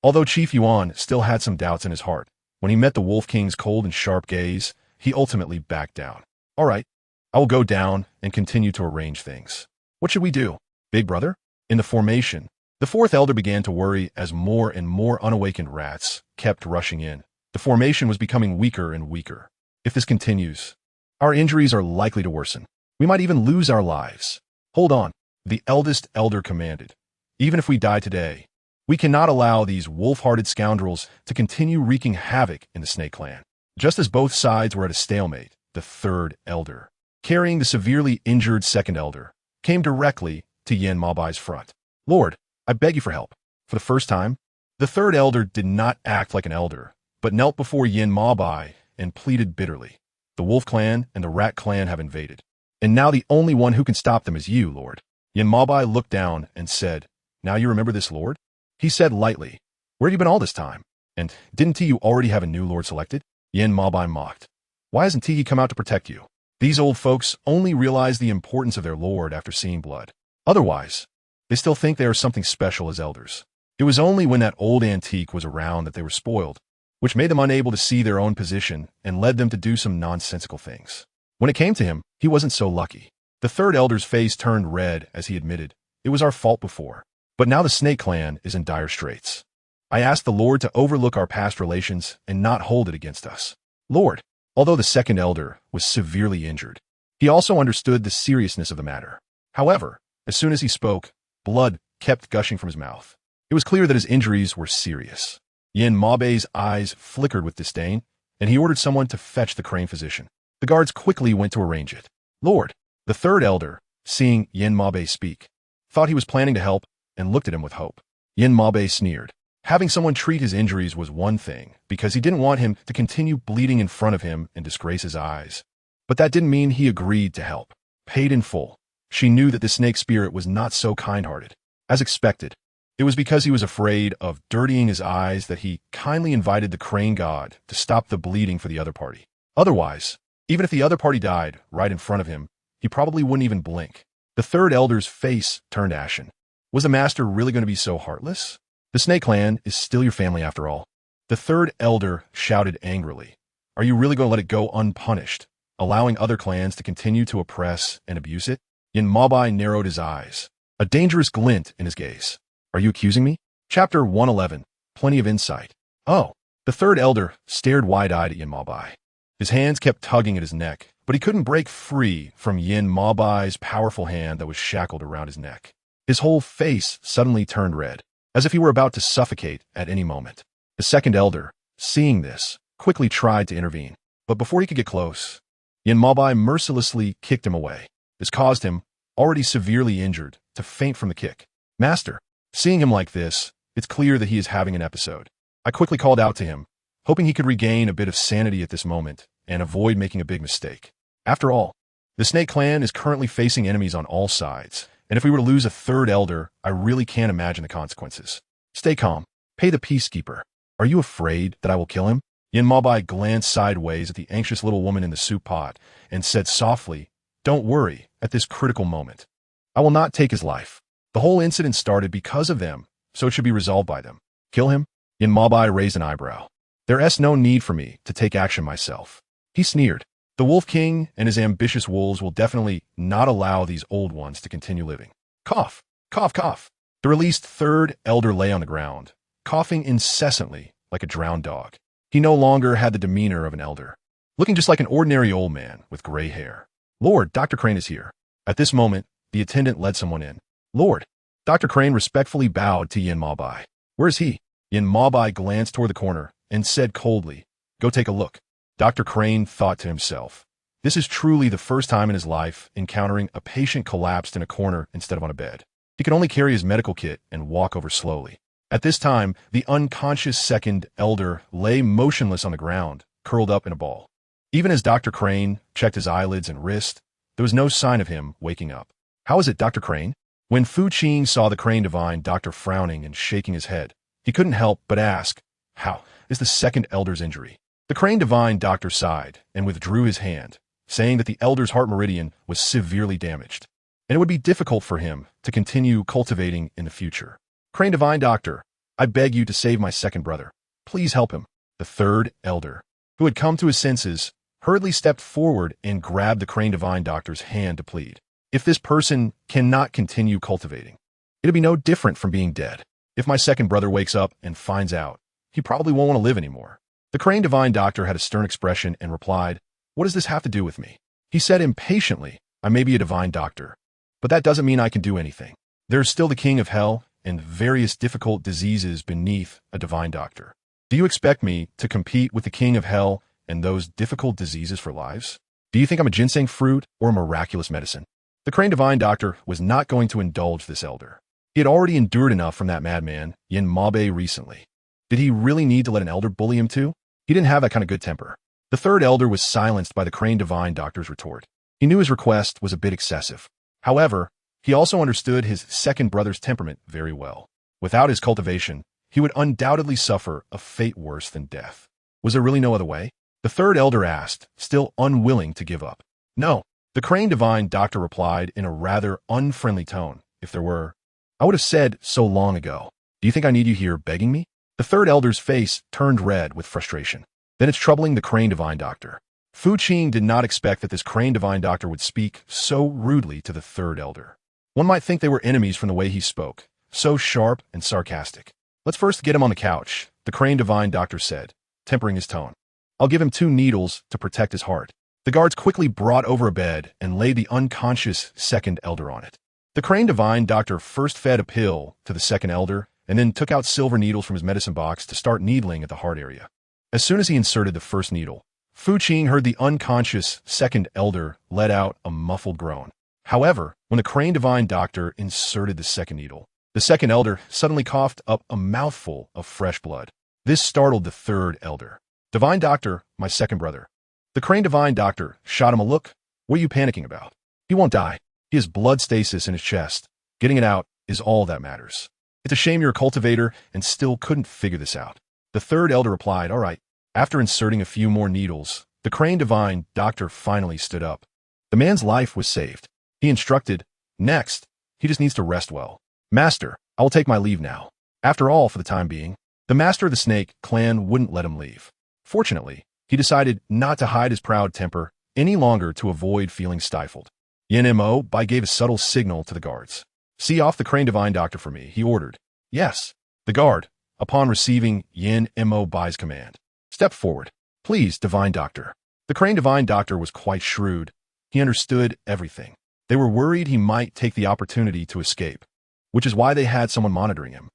Although Chief Yuan still had some doubts in his heart, when he met the Wolf King's cold and sharp gaze, he ultimately backed down. All right, I will go down and continue to arrange things. What should we do, big brother? In the formation, the fourth elder began to worry as more and more unawakened rats kept rushing in. The formation was becoming weaker and weaker. If this continues, our injuries are likely to worsen. We might even lose our lives. Hold on, the eldest elder commanded. Even if we die today, we cannot allow these wolf-hearted scoundrels to continue wreaking havoc in the Snake Clan. Just as both sides were at a stalemate, the third elder, carrying the severely injured second elder, came directly to Yin Mabai's front. Lord, I beg you for help. For the first time, the third elder did not act like an elder, but knelt before Yin Mabai and pleaded bitterly. The Wolf Clan and the Rat Clan have invaded, and now the only one who can stop them is you, Lord. Yin Mabai looked down and said, now you remember this, Lord? He said lightly, where have you been all this time? And didn't you already have a new Lord selected? Yin Mabai mocked. Why hasn't Tiki come out to protect you? These old folks only realize the importance of their Lord after seeing blood. Otherwise, they still think they are something special as elders. It was only when that old antique was around that they were spoiled, which made them unable to see their own position and led them to do some nonsensical things. When it came to him, he wasn't so lucky. The third elder's face turned red as he admitted, it was our fault before. But now the Snake Clan is in dire straits. I asked the Lord to overlook our past relations and not hold it against us. Lord, although the second elder was severely injured, he also understood the seriousness of the matter. However, as soon as he spoke, blood kept gushing from his mouth. It was clear that his injuries were serious. Yin Mabei's eyes flickered with disdain, and he ordered someone to fetch the crane physician. The guards quickly went to arrange it. Lord, the third elder, seeing Yin Mabei speak, thought he was planning to help and looked at him with hope. Yin Mabei sneered. Having someone treat his injuries was one thing, because he didn't want him to continue bleeding in front of him and disgrace his eyes. But that didn't mean he agreed to help. Paid in full. She knew that the snake spirit was not so kind-hearted. As expected, it was because he was afraid of dirtying his eyes that he kindly invited the crane god to stop the bleeding for the other party. Otherwise, even if the other party died right in front of him, he probably wouldn't even blink. The third elder's face turned ashen. Was the master really going to be so heartless? The Snake Clan is still your family after all. The third elder shouted angrily. Are you really going to let it go unpunished, allowing other clans to continue to oppress and abuse it? Yin Mabai narrowed his eyes, a dangerous glint in his gaze. Are you accusing me? Chapter 111. Plenty of insight. Oh. The third elder stared wide-eyed at Yin Mabai. His hands kept tugging at his neck, but he couldn't break free from Yin Mabai's powerful hand that was shackled around his neck. His whole face suddenly turned red, as if he were about to suffocate at any moment. The second elder, seeing this, quickly tried to intervene, but before he could get close, Yin Mabai mercilessly kicked him away. This caused him, already severely injured, to faint from the kick. Master, seeing him like this, it's clear that he is having an episode. I quickly called out to him, hoping he could regain a bit of sanity at this moment, and avoid making a big mistake. After all, the Snake Clan is currently facing enemies on all sides, and if we were to lose a third elder, I really can't imagine the consequences. Stay calm. Pay the peacekeeper. Are you afraid that I will kill him? Yin Maobai glanced sideways at the anxious little woman in the soup pot and said softly, "Don't worry at this critical moment. I will not take his life. The whole incident started because of them, so it should be resolved by them. Kill him?" Yin Maobai raised an eyebrow. "There's no need for me to take action myself." He sneered. "The Wolf King and his ambitious wolves will definitely not allow these old ones to continue living." Cough, cough, cough. The released third elder lay on the ground, coughing incessantly like a drowned dog. He no longer had the demeanor of an elder, looking just like an ordinary old man with gray hair. "Lord, Dr. Crane is here." At this moment, the attendant led someone in. "Lord." Dr. Crane respectfully bowed to Yin Maobai. "Where is he?" Yin Maobai glanced toward the corner and said coldly, "Go take a look." Dr. Crane thought to himself, this is truly the first time in his life encountering a patient collapsed in a corner instead of on a bed. He could only carry his medical kit and walk over slowly. At this time, the unconscious second elder lay motionless on the ground, curled up in a ball. Even as Dr. Crane checked his eyelids and wrist, there was no sign of him waking up. "How is it, Dr. Crane?" When Fu Qing saw the Crane Divine Doctor frowning and shaking his head, he couldn't help but ask, "How is the second elder's injury?" The Crane Divine Doctor sighed and withdrew his hand, saying that the elder's heart meridian was severely damaged, and it would be difficult for him to continue cultivating in the future. "Crane Divine Doctor, I beg you to save my second brother. Please help him." The third elder, who had come to his senses, hurriedly stepped forward and grabbed the Crane Divine Doctor's hand to plead. "If this person cannot continue cultivating, it'll be no different from being dead. If my second brother wakes up and finds out, he probably won't want to live anymore." The Crane Divine Doctor had a stern expression and replied, "What does this have to do with me?" He said impatiently, "I may be a divine doctor, but that doesn't mean I can do anything. There's still the King of Hell and various difficult diseases beneath a divine doctor. Do you expect me to compete with the King of Hell and those difficult diseases for lives? Do you think I'm a ginseng fruit or a miraculous medicine?" The Crane Divine Doctor was not going to indulge this elder. He had already endured enough from that madman, Yin Maobai, recently. Did he really need to let an elder bully him too? He didn't have that kind of good temper. The third elder was silenced by the Crane Divine Doctor's retort. He knew his request was a bit excessive. However, he also understood his second brother's temperament very well. Without his cultivation, he would undoubtedly suffer a fate worse than death. Was there really no other way? The third elder asked, still unwilling to give up. "No." The Crane Divine Doctor replied in a rather unfriendly tone. "If there were, I would have said so long ago. Do you think I need you here begging me?" The third elder's face turned red with frustration. "Then it's troubling the Crane Divine Doctor." Fu Qing did not expect that this Crane Divine Doctor would speak so rudely to the third elder. One might think they were enemies from the way he spoke, so sharp and sarcastic. "Let's first get him on the couch," the Crane Divine Doctor said, tempering his tone. "I'll give him 2 needles to protect his heart." The guards quickly brought over a bed and laid the unconscious second elder on it. The Crane Divine Doctor first fed a pill to the second elder and then took out silver needles from his medicine box to start needling at the heart area. As soon as he inserted the first needle, Fu Qing heard the unconscious second elder let out a muffled groan. However, when the Crane Divine Doctor inserted the second needle, the second elder suddenly coughed up a mouthful of fresh blood. This startled the third elder. "Divine Doctor, my second brother." The Crane Divine Doctor shot him a look. "What are you panicking about? He won't die. He has blood stasis in his chest. Getting it out is all that matters. It's a shame you're a cultivator and still couldn't figure this out." The third elder replied, "All right." After inserting a few more needles, the Crane Divine Doctor finally stood up. The man's life was saved. He instructed, "Next, he just needs to rest well. Master, I will take my leave now." After all, for the time being, the Master of the Snake Clan wouldn't let him leave. Fortunately, he decided not to hide his proud temper any longer to avoid feeling stifled. Yin Maobai gave a subtle signal to the guards. "See off the Crane Divine Doctor for me," he ordered. "Yes." The guard, upon receiving Yin Maobai's command, stepped forward. "Please, Divine Doctor." The Crane Divine Doctor was quite shrewd. He understood everything. They were worried he might take the opportunity to escape, which is why they had someone monitoring him.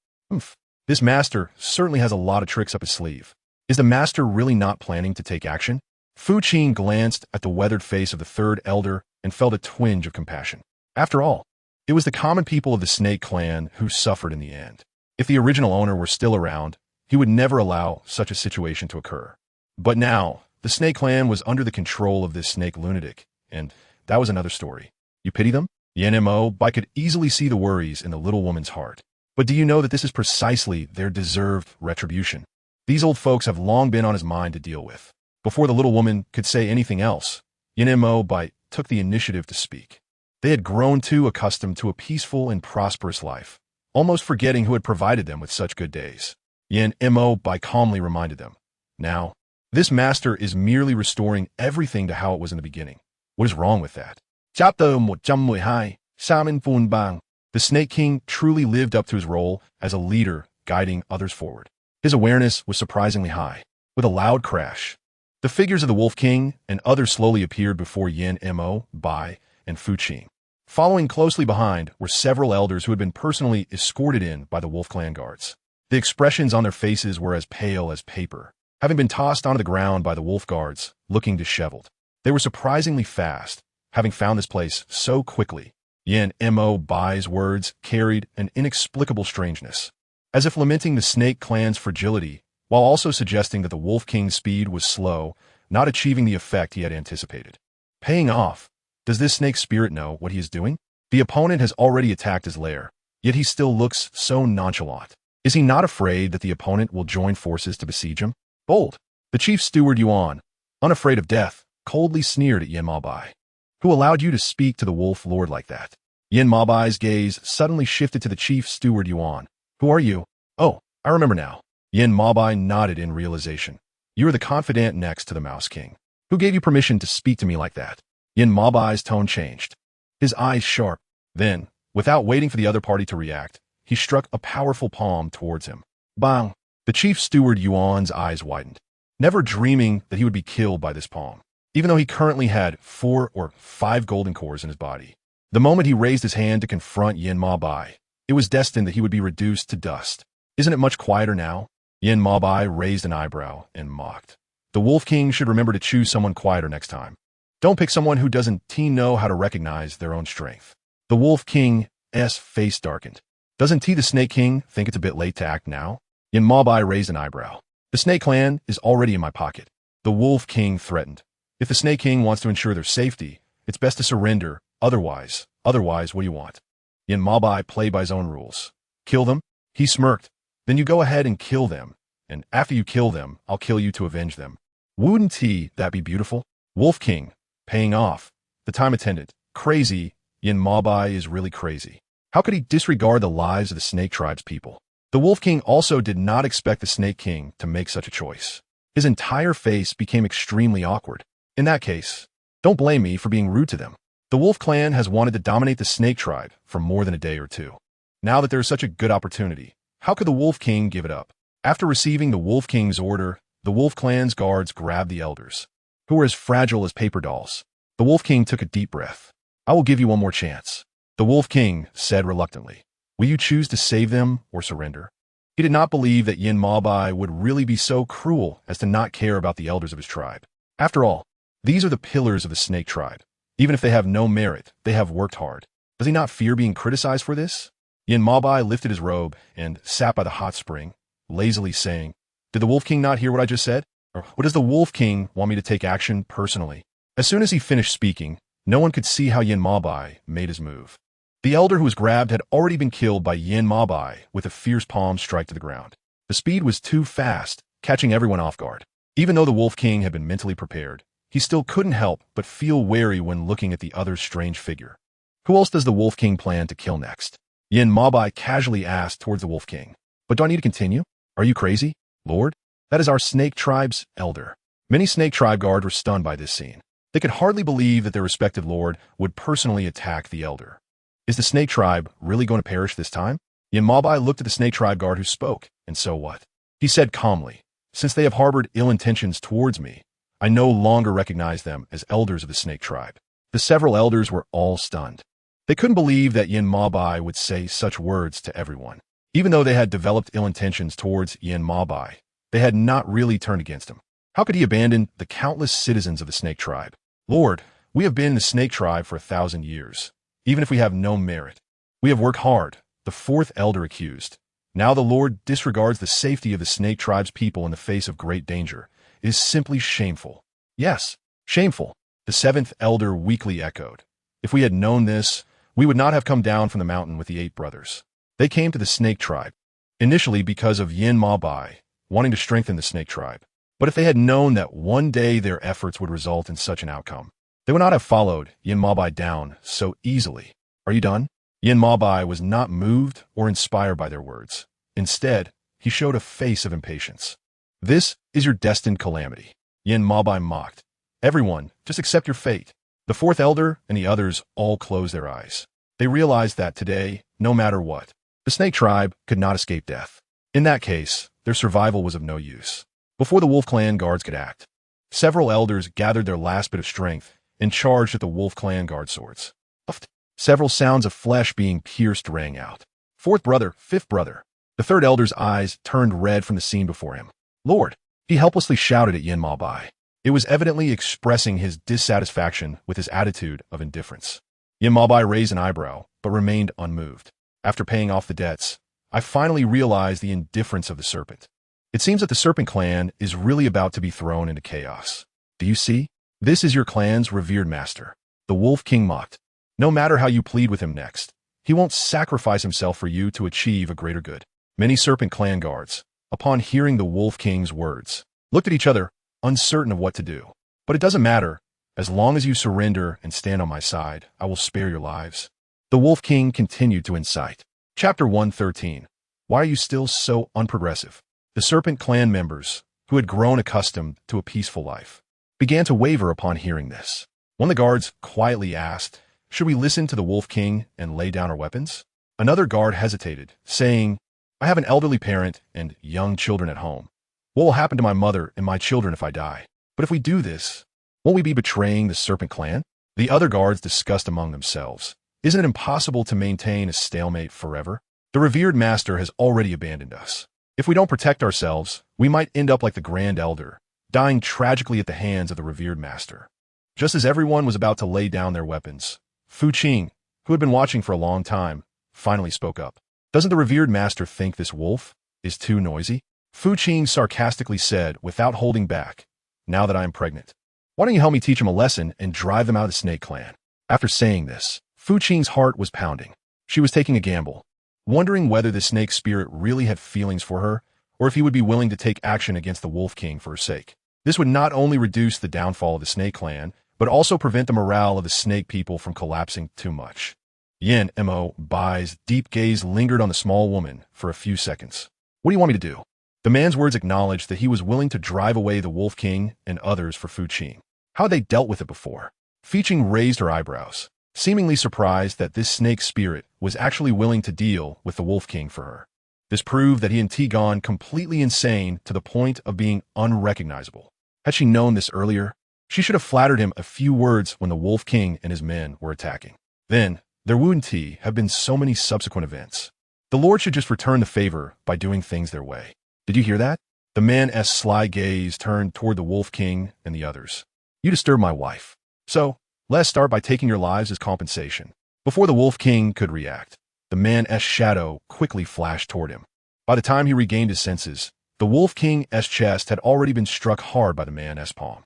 This master certainly has a lot of tricks up his sleeve. Is the master really not planning to take action? Fu Qing glanced at the weathered face of the third elder and felt a twinge of compassion. After all, it was the common people of the Snake Clan who suffered in the end. If the original owner were still around, he would never allow such a situation to occur. But now, The snake clan was under the control of this snake lunatic, and that was another story. You pity them? Yen Bai could easily see the worries in the little woman's heart. But do you know that this is precisely their deserved retribution? These old folks have long been on his mind to deal with. Before the little woman could say anything else, Yen Bai took the initiative to speak. They had grown too accustomed to a peaceful and prosperous life, almost forgetting who had provided them with such good days. Yen Bai calmly reminded them, now, this master is merely restoring everything to how it was in the beginning. What is wrong with that? Chapter 112, The Snake King truly lived up to his role as a leader guiding others forward. His awareness was surprisingly high. With a loud crash, the figures of the Wolf King and others slowly appeared before Yen Bai and Fu Qing. Following closely behind were several elders who had been personally escorted in by the Wolf Clan guards. The expressions on their faces were as pale as paper, having been tossed onto the ground by the Wolf guards, looking disheveled. They were surprisingly fast, having found this place so quickly. Yen Bai's words carried an inexplicable strangeness, as if lamenting the Snake Clan's fragility, while also suggesting that the Wolf King's speed was slow, not achieving the effect he had anticipated. Paying off. Does this snake spirit know what he is doing? The opponent has already attacked his lair, yet he still looks so nonchalant. Is he not afraid that the opponent will join forces to besiege him? Bold. The chief steward Yuan, unafraid of death, coldly sneered at Yen Bai. Who allowed you to speak to the Wolf Lord like that? Yen Bai's gaze suddenly shifted to the chief steward Yuan. Who are you? Oh, I remember now. Yen Bai nodded in realization. You are the confidant next to the Mouse King. Who gave you permission to speak to me like that? Yen Bai's tone changed, his eyes sharp. Then, without waiting for the other party to react, he struck a powerful palm towards him. Bang! The chief steward Yuan's eyes widened, never dreaming that he would be killed by this palm, even though he currently had 4 or 5 golden cores in his body. The moment he raised his hand to confront Yen Bai, it was destined that he would be reduced to dust. Isn't it much quieter now? Yen Bai raised an eyebrow and mocked. The Wolf King should remember to choose someone quieter next time. Don't pick someone who doesn't know how to recognize their own strength. The Wolf King's face darkened. Doesn't the Snake King think it's a bit late to act now? Yen Bai raised an eyebrow. The Snake Clan is already in my pocket. The Wolf King threatened. If the Snake King wants to ensure their safety, it's best to surrender. Otherwise, what do you want? Yen Bai played by his own rules. Kill them? He smirked. Then you go ahead and kill them. And after you kill them, I'll kill you to avenge them. Wouldn't that be beautiful? Wolf King. Paying off. The time attendant. Crazy. Yen Bai is really crazy. How could he disregard the lives of the Snake Tribe's people? The Wolf King also did not expect the Snake King to make such a choice. His entire face became extremely awkward. In that case, don't blame me for being rude to them. The Wolf Clan has wanted to dominate the Snake Tribe for more than a day or two. Now that there is such a good opportunity, how could the Wolf King give it up? After receiving the Wolf King's order, the Wolf Clan's guards grabbed the elders, who were as fragile as paper dolls. The Wolf King took a deep breath. I will give you one more chance. The Wolf King said reluctantly. Will you choose to save them or surrender? He did not believe that Yen Bai would really be so cruel as to not care about the elders of his tribe. After all, these are the pillars of the Snake Tribe. Even if they have no merit, they have worked hard. Does he not fear being criticized for this? Yen Bai lifted his robe and sat by the hot spring, lazily saying, Did the Wolf King not hear what I just said? Or what does the Wolf King want me to take action personally? As soon as he finished speaking, no one could see how Yen Bai made his move. The elder who was grabbed had already been killed by Yen Bai with a fierce palm strike to the ground. The speed was too fast, catching everyone off guard. Even though the Wolf King had been mentally prepared, he still couldn't help but feel wary when looking at the other's strange figure. Who else does the Wolf King plan to kill next? Yen Bai casually asked towards the Wolf King. But do I need to continue? Are you crazy, Lord? That is our Snake Tribe's elder. Many Snake Tribe guards were stunned by this scene. They could hardly believe that their respective lord would personally attack the elder. Is the Snake Tribe really going to perish this time? Yen Bai looked at the Snake Tribe guard who spoke, and so what? He said calmly, Since they have harbored ill intentions towards me, I no longer recognize them as elders of the Snake Tribe. The several elders were all stunned. They couldn't believe that Yen Bai would say such words to everyone. Even though they had developed ill intentions towards Yen Bai, they had not really turned against him. How could he abandon the countless citizens of the Snake Tribe? Lord, we have been in the Snake Tribe for 1,000 years. Even if we have no merit, we have worked hard, the 4th elder accused. Now the Lord disregards the safety of the Snake Tribe's people in the face of great danger. It is simply shameful. Yes, shameful. The seventh elder weakly echoed. If we had known this, we would not have come down from the mountain with the 8 brothers. They came to the snake tribe, initially because of Yin Ma Bai, wanting to strengthen the snake tribe. But if they had known that one day their efforts would result in such an outcome, they would not have followed Yin Ma Bai down so easily. Are you done? Yin Ma Bai was not moved or inspired by their words. Instead, he showed a face of impatience. This is your destined calamity. Yin Ma Bai mocked. Everyone, just accept your fate. The 4th elder and the others all closed their eyes. They realized that today, no matter what, the snake tribe could not escape death. In that case, their survival was of no use. Before the Wolf Clan guards could act, several elders gathered their last bit of strength and charged at the Wolf Clan guard swords. Several sounds of flesh being pierced rang out. 4th brother, 5th brother. The 3rd elder's eyes turned red from the scene before him. Lord! He helplessly shouted at Yin Ma Bai. It was evidently expressing his dissatisfaction with his attitude of indifference. Yin Ma Bai raised an eyebrow, but remained unmoved. After paying off the debts, I finally realized the indifference of the serpent. It seems that the serpent clan is really about to be thrown into chaos. Do you see? This is your clan's revered master. The Wolf King mocked. No matter how you plead with him next, he won't sacrifice himself for you to achieve a greater good. Many serpent clan guards, upon hearing the Wolf King's words, looked at each other, uncertain of what to do. But it doesn't matter. As long as you surrender and stand on my side, I will spare your lives. The Wolf King continued to incite. Chapter 113. Why are you still so unprogressive? The serpent clan members, who had grown accustomed to a peaceful life, began to waver upon hearing this. One of the guards quietly asked, should we listen to the Wolf King and lay down our weapons? Another guard hesitated, saying, I have an elderly parent and young children at home. What will happen to my mother and my children if I die? But if we do this, won't we be betraying the serpent clan? The other guards discussed among themselves. Isn't it impossible to maintain a stalemate forever? The revered master has already abandoned us. If we don't protect ourselves, we might end up like the Grand Elder, dying tragically at the hands of the revered master. Just as everyone was about to lay down their weapons, Fu Qing, who had been watching for a long time, finally spoke up. Doesn't the revered master think this wolf is too noisy? Fu Qing sarcastically said without holding back, now that I am pregnant. Why don't you help me teach him a lesson and drive them out of the snake clan? After saying this, Fu Qing's heart was pounding. She was taking a gamble, wondering whether the snake spirit really had feelings for her, or if he would be willing to take action against the Wolf King for her sake. This would not only reduce the downfall of the snake clan, but also prevent the morale of the snake people from collapsing too much. Yin Ma Bai's deep gaze lingered on the small woman for a few seconds. What do you want me to do? The man's words acknowledged that he was willing to drive away the Wolf King and others for Fu Qing. How had they dealt with it before? Fu Qing raised her eyebrows, seemingly surprised that this snake spirit was actually willing to deal with the Wolf King for her. This proved that he had gone completely insane to the point of being unrecognizable. Had she known this earlier, she should have flattered him a few words when the Wolf King and his men were attacking. Then, there wouldn't have been so many subsequent events. The Lord should just return the favor by doing things their way. Did you hear that? The man's sly gaze turned toward the Wolf King and the others. You disturbed my wife. So, let's start by taking your lives as compensation. Before the Wolf King could react, the man's shadow quickly flashed toward him. By the time he regained his senses, the Wolf King's chest had already been struck hard by the man's palm.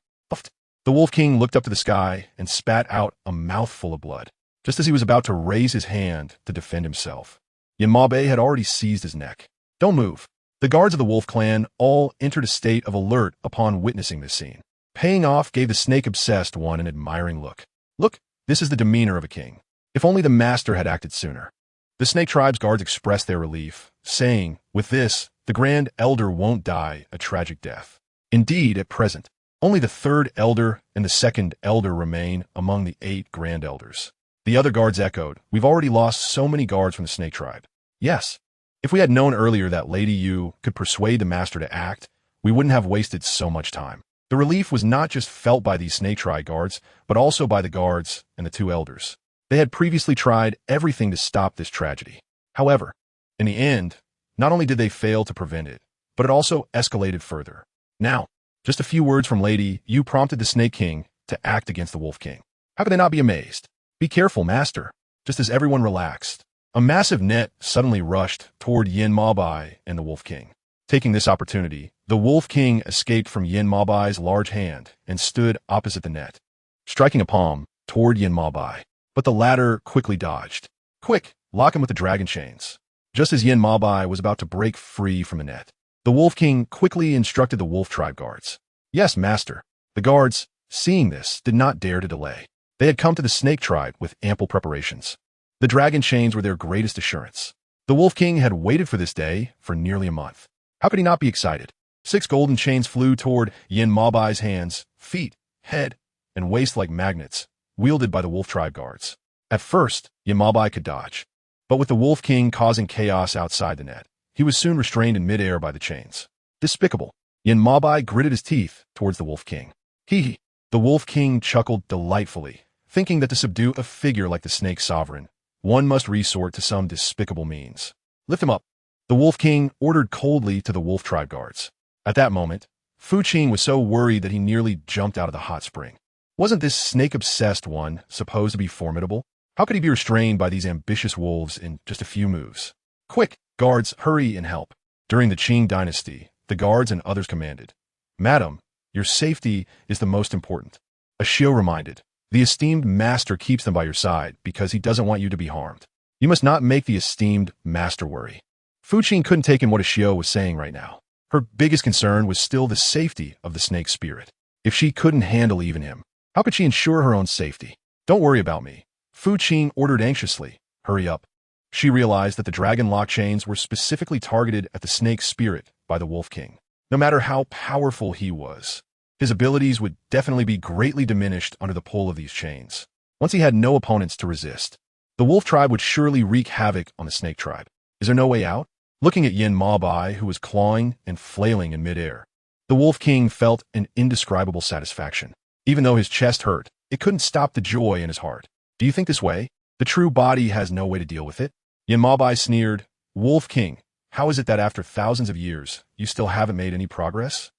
The Wolf King looked up to the sky and spat out a mouthful of blood, just as he was about to raise his hand to defend himself. Yin Ma Bai had already seized his neck. Don't move. The guards of the Wolf Clan all entered a state of alert upon witnessing this scene. Paying off gave the snake-obsessed one an admiring look. Look, this is the demeanor of a king. If only the master had acted sooner. The snake tribe's guards expressed their relief, saying, with this, the Grand Elder won't die a tragic death. Indeed, at present, only the 3rd elder and the 2nd elder remain among the 8 Grand Elders. The other guards echoed, we've already lost so many guards from the snake tribe. Yes. If we had known earlier that Lady Yu could persuade the master to act, we wouldn't have wasted so much time. The relief was not just felt by these snake tribe guards, but also by the guards and the 2 elders. They had previously tried everything to stop this tragedy. However, in the end, not only did they fail to prevent it, but it also escalated further. Now, just a few words from Lady Yu prompted the Snake King to act against the Wolf King. How could they not be amazed? Be careful, master. Just as everyone relaxed, a massive net suddenly rushed toward Yin Ma Bai and the Wolf King. Taking this opportunity, the Wolf King escaped from Yin Mabai's large hand and stood opposite the net, striking a palm toward Yin Mabai. But the latter quickly dodged. Quick, lock him with the dragon chains. Just as Yin Mabai was about to break free from the net, the Wolf King quickly instructed the Wolf Tribe guards. Yes, master. The guards, seeing this, did not dare to delay. They had come to the Snake Tribe with ample preparations. The dragon chains were their greatest assurance. The Wolf King had waited for this day for nearly a month. How could he not be excited? 6 golden chains flew toward Yin Mabai's hands, feet, head, and waist like magnets, wielded by the Wolf Tribe guards. At first, Yin Mabai could dodge, but with the Wolf King causing chaos outside the net, he was soon restrained in midair by the chains. Despicable. Yin Mabai gritted his teeth towards the Wolf King. Hee. The Wolf King chuckled delightfully, thinking that to subdue a figure like the Snake Sovereign, one must resort to some despicable means. Lift him up. The Wolf King ordered coldly to the Wolf Tribe guards. At that moment, Qing was so worried that he nearly jumped out of the hot spring. Wasn't this snake-obsessed one supposed to be formidable? How could he be restrained by these ambitious wolves in just a few moves? Quick, guards, hurry and help. During the Qing dynasty, the guards and others commanded. Madam, your safety is the most important. Ashio reminded. The esteemed master keeps them by your side because he doesn't want you to be harmed. You must not make the esteemed master worry. Qing couldn't take in what Ashio was saying right now. Her biggest concern was still the safety of the snake spirit. If she couldn't handle even him, how could she ensure her own safety? Don't worry about me. Qing ordered anxiously. Hurry up. She realized that the dragon lock chains were specifically targeted at the snake spirit by the Wolf King. No matter how powerful he was, his abilities would definitely be greatly diminished under the pull of these chains. Once he had no opponents to resist, the Wolf Tribe would surely wreak havoc on the Snake Tribe. Is there no way out? Looking at Yin Mabai, who was clawing and flailing in midair, the Wolf King felt an indescribable satisfaction. Even though his chest hurt, it couldn't stop the joy in his heart. Do you think this way? The true body has no way to deal with it? Yin Mabai sneered. Wolf King, how is it that after thousands of years, you still haven't made any progress?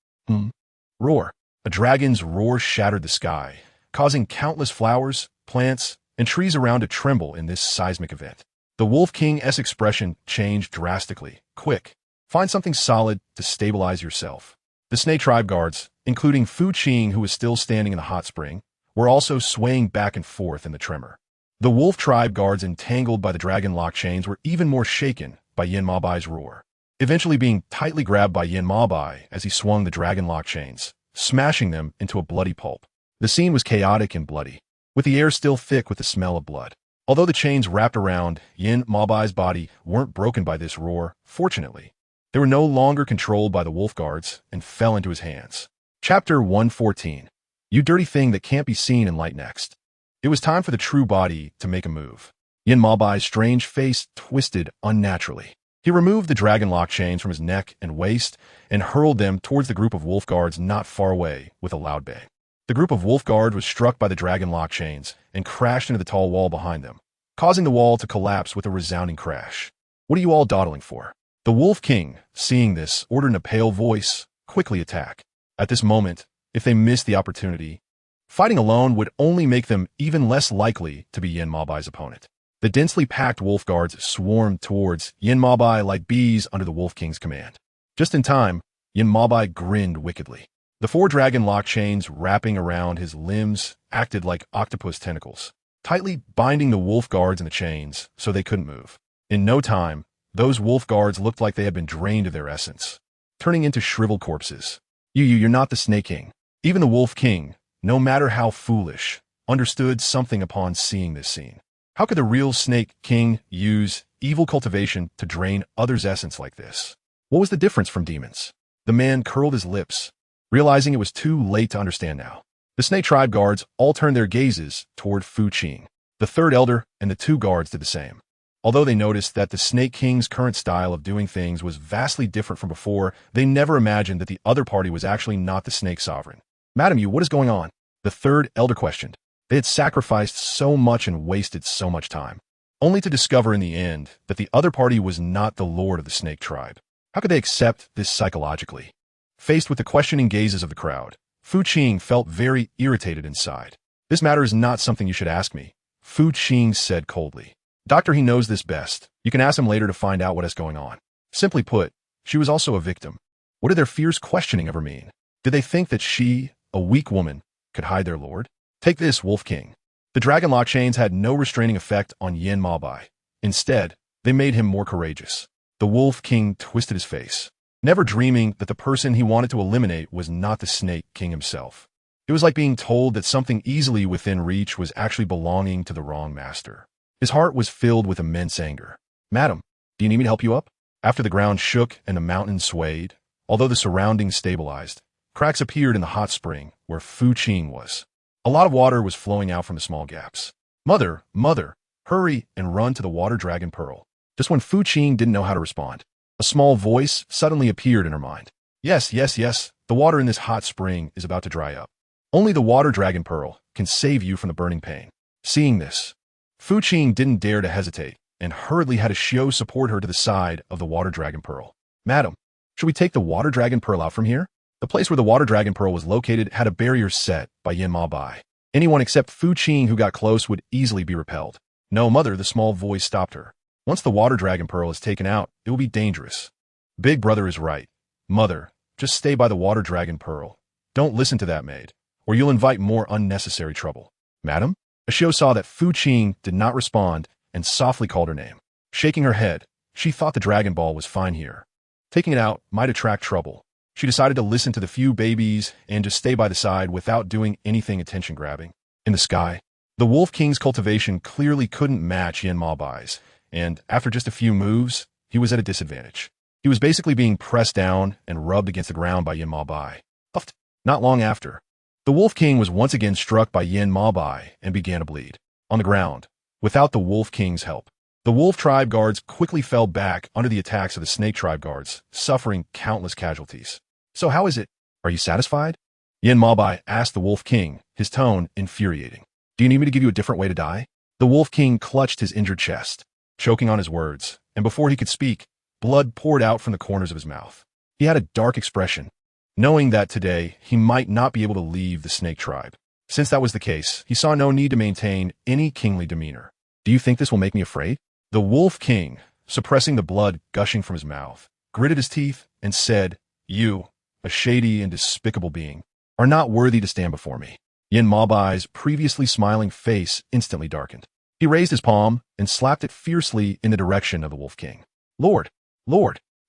Roar. A dragon's roar shattered the sky, causing countless flowers, plants, and trees around to tremble in this seismic event. The Wolf King's expression changed drastically. Quick, find something solid to stabilize yourself. The Snake Tribe guards, including Qing, who was still standing in the hot spring, were also swaying back and forth in the tremor. The Wolf Tribe guards, entangled by the dragon lock chains, were even more shaken by Yin Mabai's roar, eventually being tightly grabbed by Yin Mabai as he swung the dragon lock chains, smashing them into a bloody pulp. The scene was chaotic and bloody, with the air still thick with the smell of blood. Although the chains wrapped around Yin Mabai's body weren't broken by this roar, fortunately, they were no longer controlled by the wolf guards and fell into his hands. Chapter 114. You dirty thing that can't be seen in light next. It was time for the true body to make a move. Yin Mabai's strange face twisted unnaturally. He removed the dragon lock chains from his neck and waist and hurled them towards the group of wolf guards not far away with a loud bang. The group of wolf guards was struck by the dragon lock chains and crashed into the tall wall behind them, causing the wall to collapse with a resounding crash. What are you all dawdling for? The Wolf King, seeing this, ordered in a pale voice, quickly attack. At this moment, if they missed the opportunity, fighting alone would only make them even less likely to be Yin Mabai's opponent. The densely packed wolf guards swarmed towards Yin Mabai like bees under the Wolf King's command. Just in time, Yin Mabai grinned wickedly. The 4 dragon lock chains wrapping around his limbs acted like octopus tentacles, tightly binding the wolf guards in the chains so they couldn't move. In no time, those wolf guards looked like they had been drained of their essence, turning into shriveled corpses. You're not the Snake King. Even the Wolf King, no matter how foolish, understood something upon seeing this scene. How could the real Snake King use evil cultivation to drain others' essence like this? What was the difference from demons? The man curled his lips, realizing it was too late to understand now. The Snake Tribe guards all turned their gazes toward Qing. The 3rd elder and the 2 guards did the same. Although they noticed that the Snake King's current style of doing things was vastly different from before, they never imagined that the other party was actually not the Snake Sovereign. Madam, what is going on? The 3rd elder questioned. They had sacrificed so much and wasted so much time, only to discover in the end that the other party was not the lord of the Snake Tribe. How could they accept this psychologically? Faced with the questioning gazes of the crowd, Qing felt very irritated inside. This matter is not something you should ask me, Qing said coldly. Doctor, he knows this best. You can ask him later to find out what is going on. Simply put, she was also a victim. What did their fierce questioning of her mean? Did they think that she, a weak woman, could hide their lord? Take this, Wolf King. The dragon lock chains had no restraining effect on Yin Mabai. Instead, they made him more courageous. The Wolf King twisted his face, never dreaming that the person he wanted to eliminate was not the Snake King himself. It was like being told that something easily within reach was actually belonging to the wrong master. His heart was filled with immense anger. Madam, do you need me to help you up? After the ground shook and the mountain swayed, although the surroundings stabilized, cracks appeared in the hot spring where Fu Qing was. A lot of water was flowing out from the small gaps. Mother, hurry and run to the water dragon pearl. Just when Fu Qing didn't know how to respond, a small voice suddenly appeared in her mind. Yes, the water in this hot spring is about to dry up. Only the water dragon pearl can save you from the burning pain. Seeing this, Fu Qing didn't dare to hesitate and hurriedly had a Xiao support her to the side of the water dragon pearl. Madam, should we take the water dragon pearl out from here? The place where the water dragon pearl was located had a barrier set by Yin Mabai. Anyone except Fu Qing who got close would easily be repelled. No, mother, the small voice stopped her. Once the water dragon pearl is taken out, it will be dangerous. Big brother is right. Mother, just stay by the water dragon pearl. Don't listen to that maid, or you'll invite more unnecessary trouble. Madam? Ashio saw that Fu Qing did not respond and softly called her name. Shaking her head, she thought the Dragon Ball was fine here. Taking it out might attract trouble. She decided to listen to the few babies and just stay by the side without doing anything attention-grabbing. In the sky, the Wolf King's cultivation clearly couldn't match Yin Mabai's, and after just a few moves, he was at a disadvantage. He was basically being pressed down and rubbed against the ground by Yin Mabai. Not long after, the Wolf King was once again struck by Yin Mabai and began to bleed. On the ground, without the Wolf King's help, the Wolf Tribe guards quickly fell back under the attacks of the Snake Tribe guards, suffering countless casualties. So how is it? Are you satisfied? Yin Mabai asked the Wolf King, his tone infuriating. Do you need me to give you a different way to die? The Wolf King clutched his injured chest, choking on his words, and before he could speak, blood poured out from the corners of his mouth. He had a dark expression, knowing that today he might not be able to leave the Snake Tribe. Since that was the case, he saw no need to maintain any kingly demeanor. Do you think this will make me afraid? The Wolf King, suppressing the blood gushing from his mouth, gritted his teeth and said, You, a shady and despicable being, are not worthy to stand before me. Yin Mabai's previously smiling face instantly darkened. He raised his palm and slapped it fiercely in the direction of the Wolf King. Lord!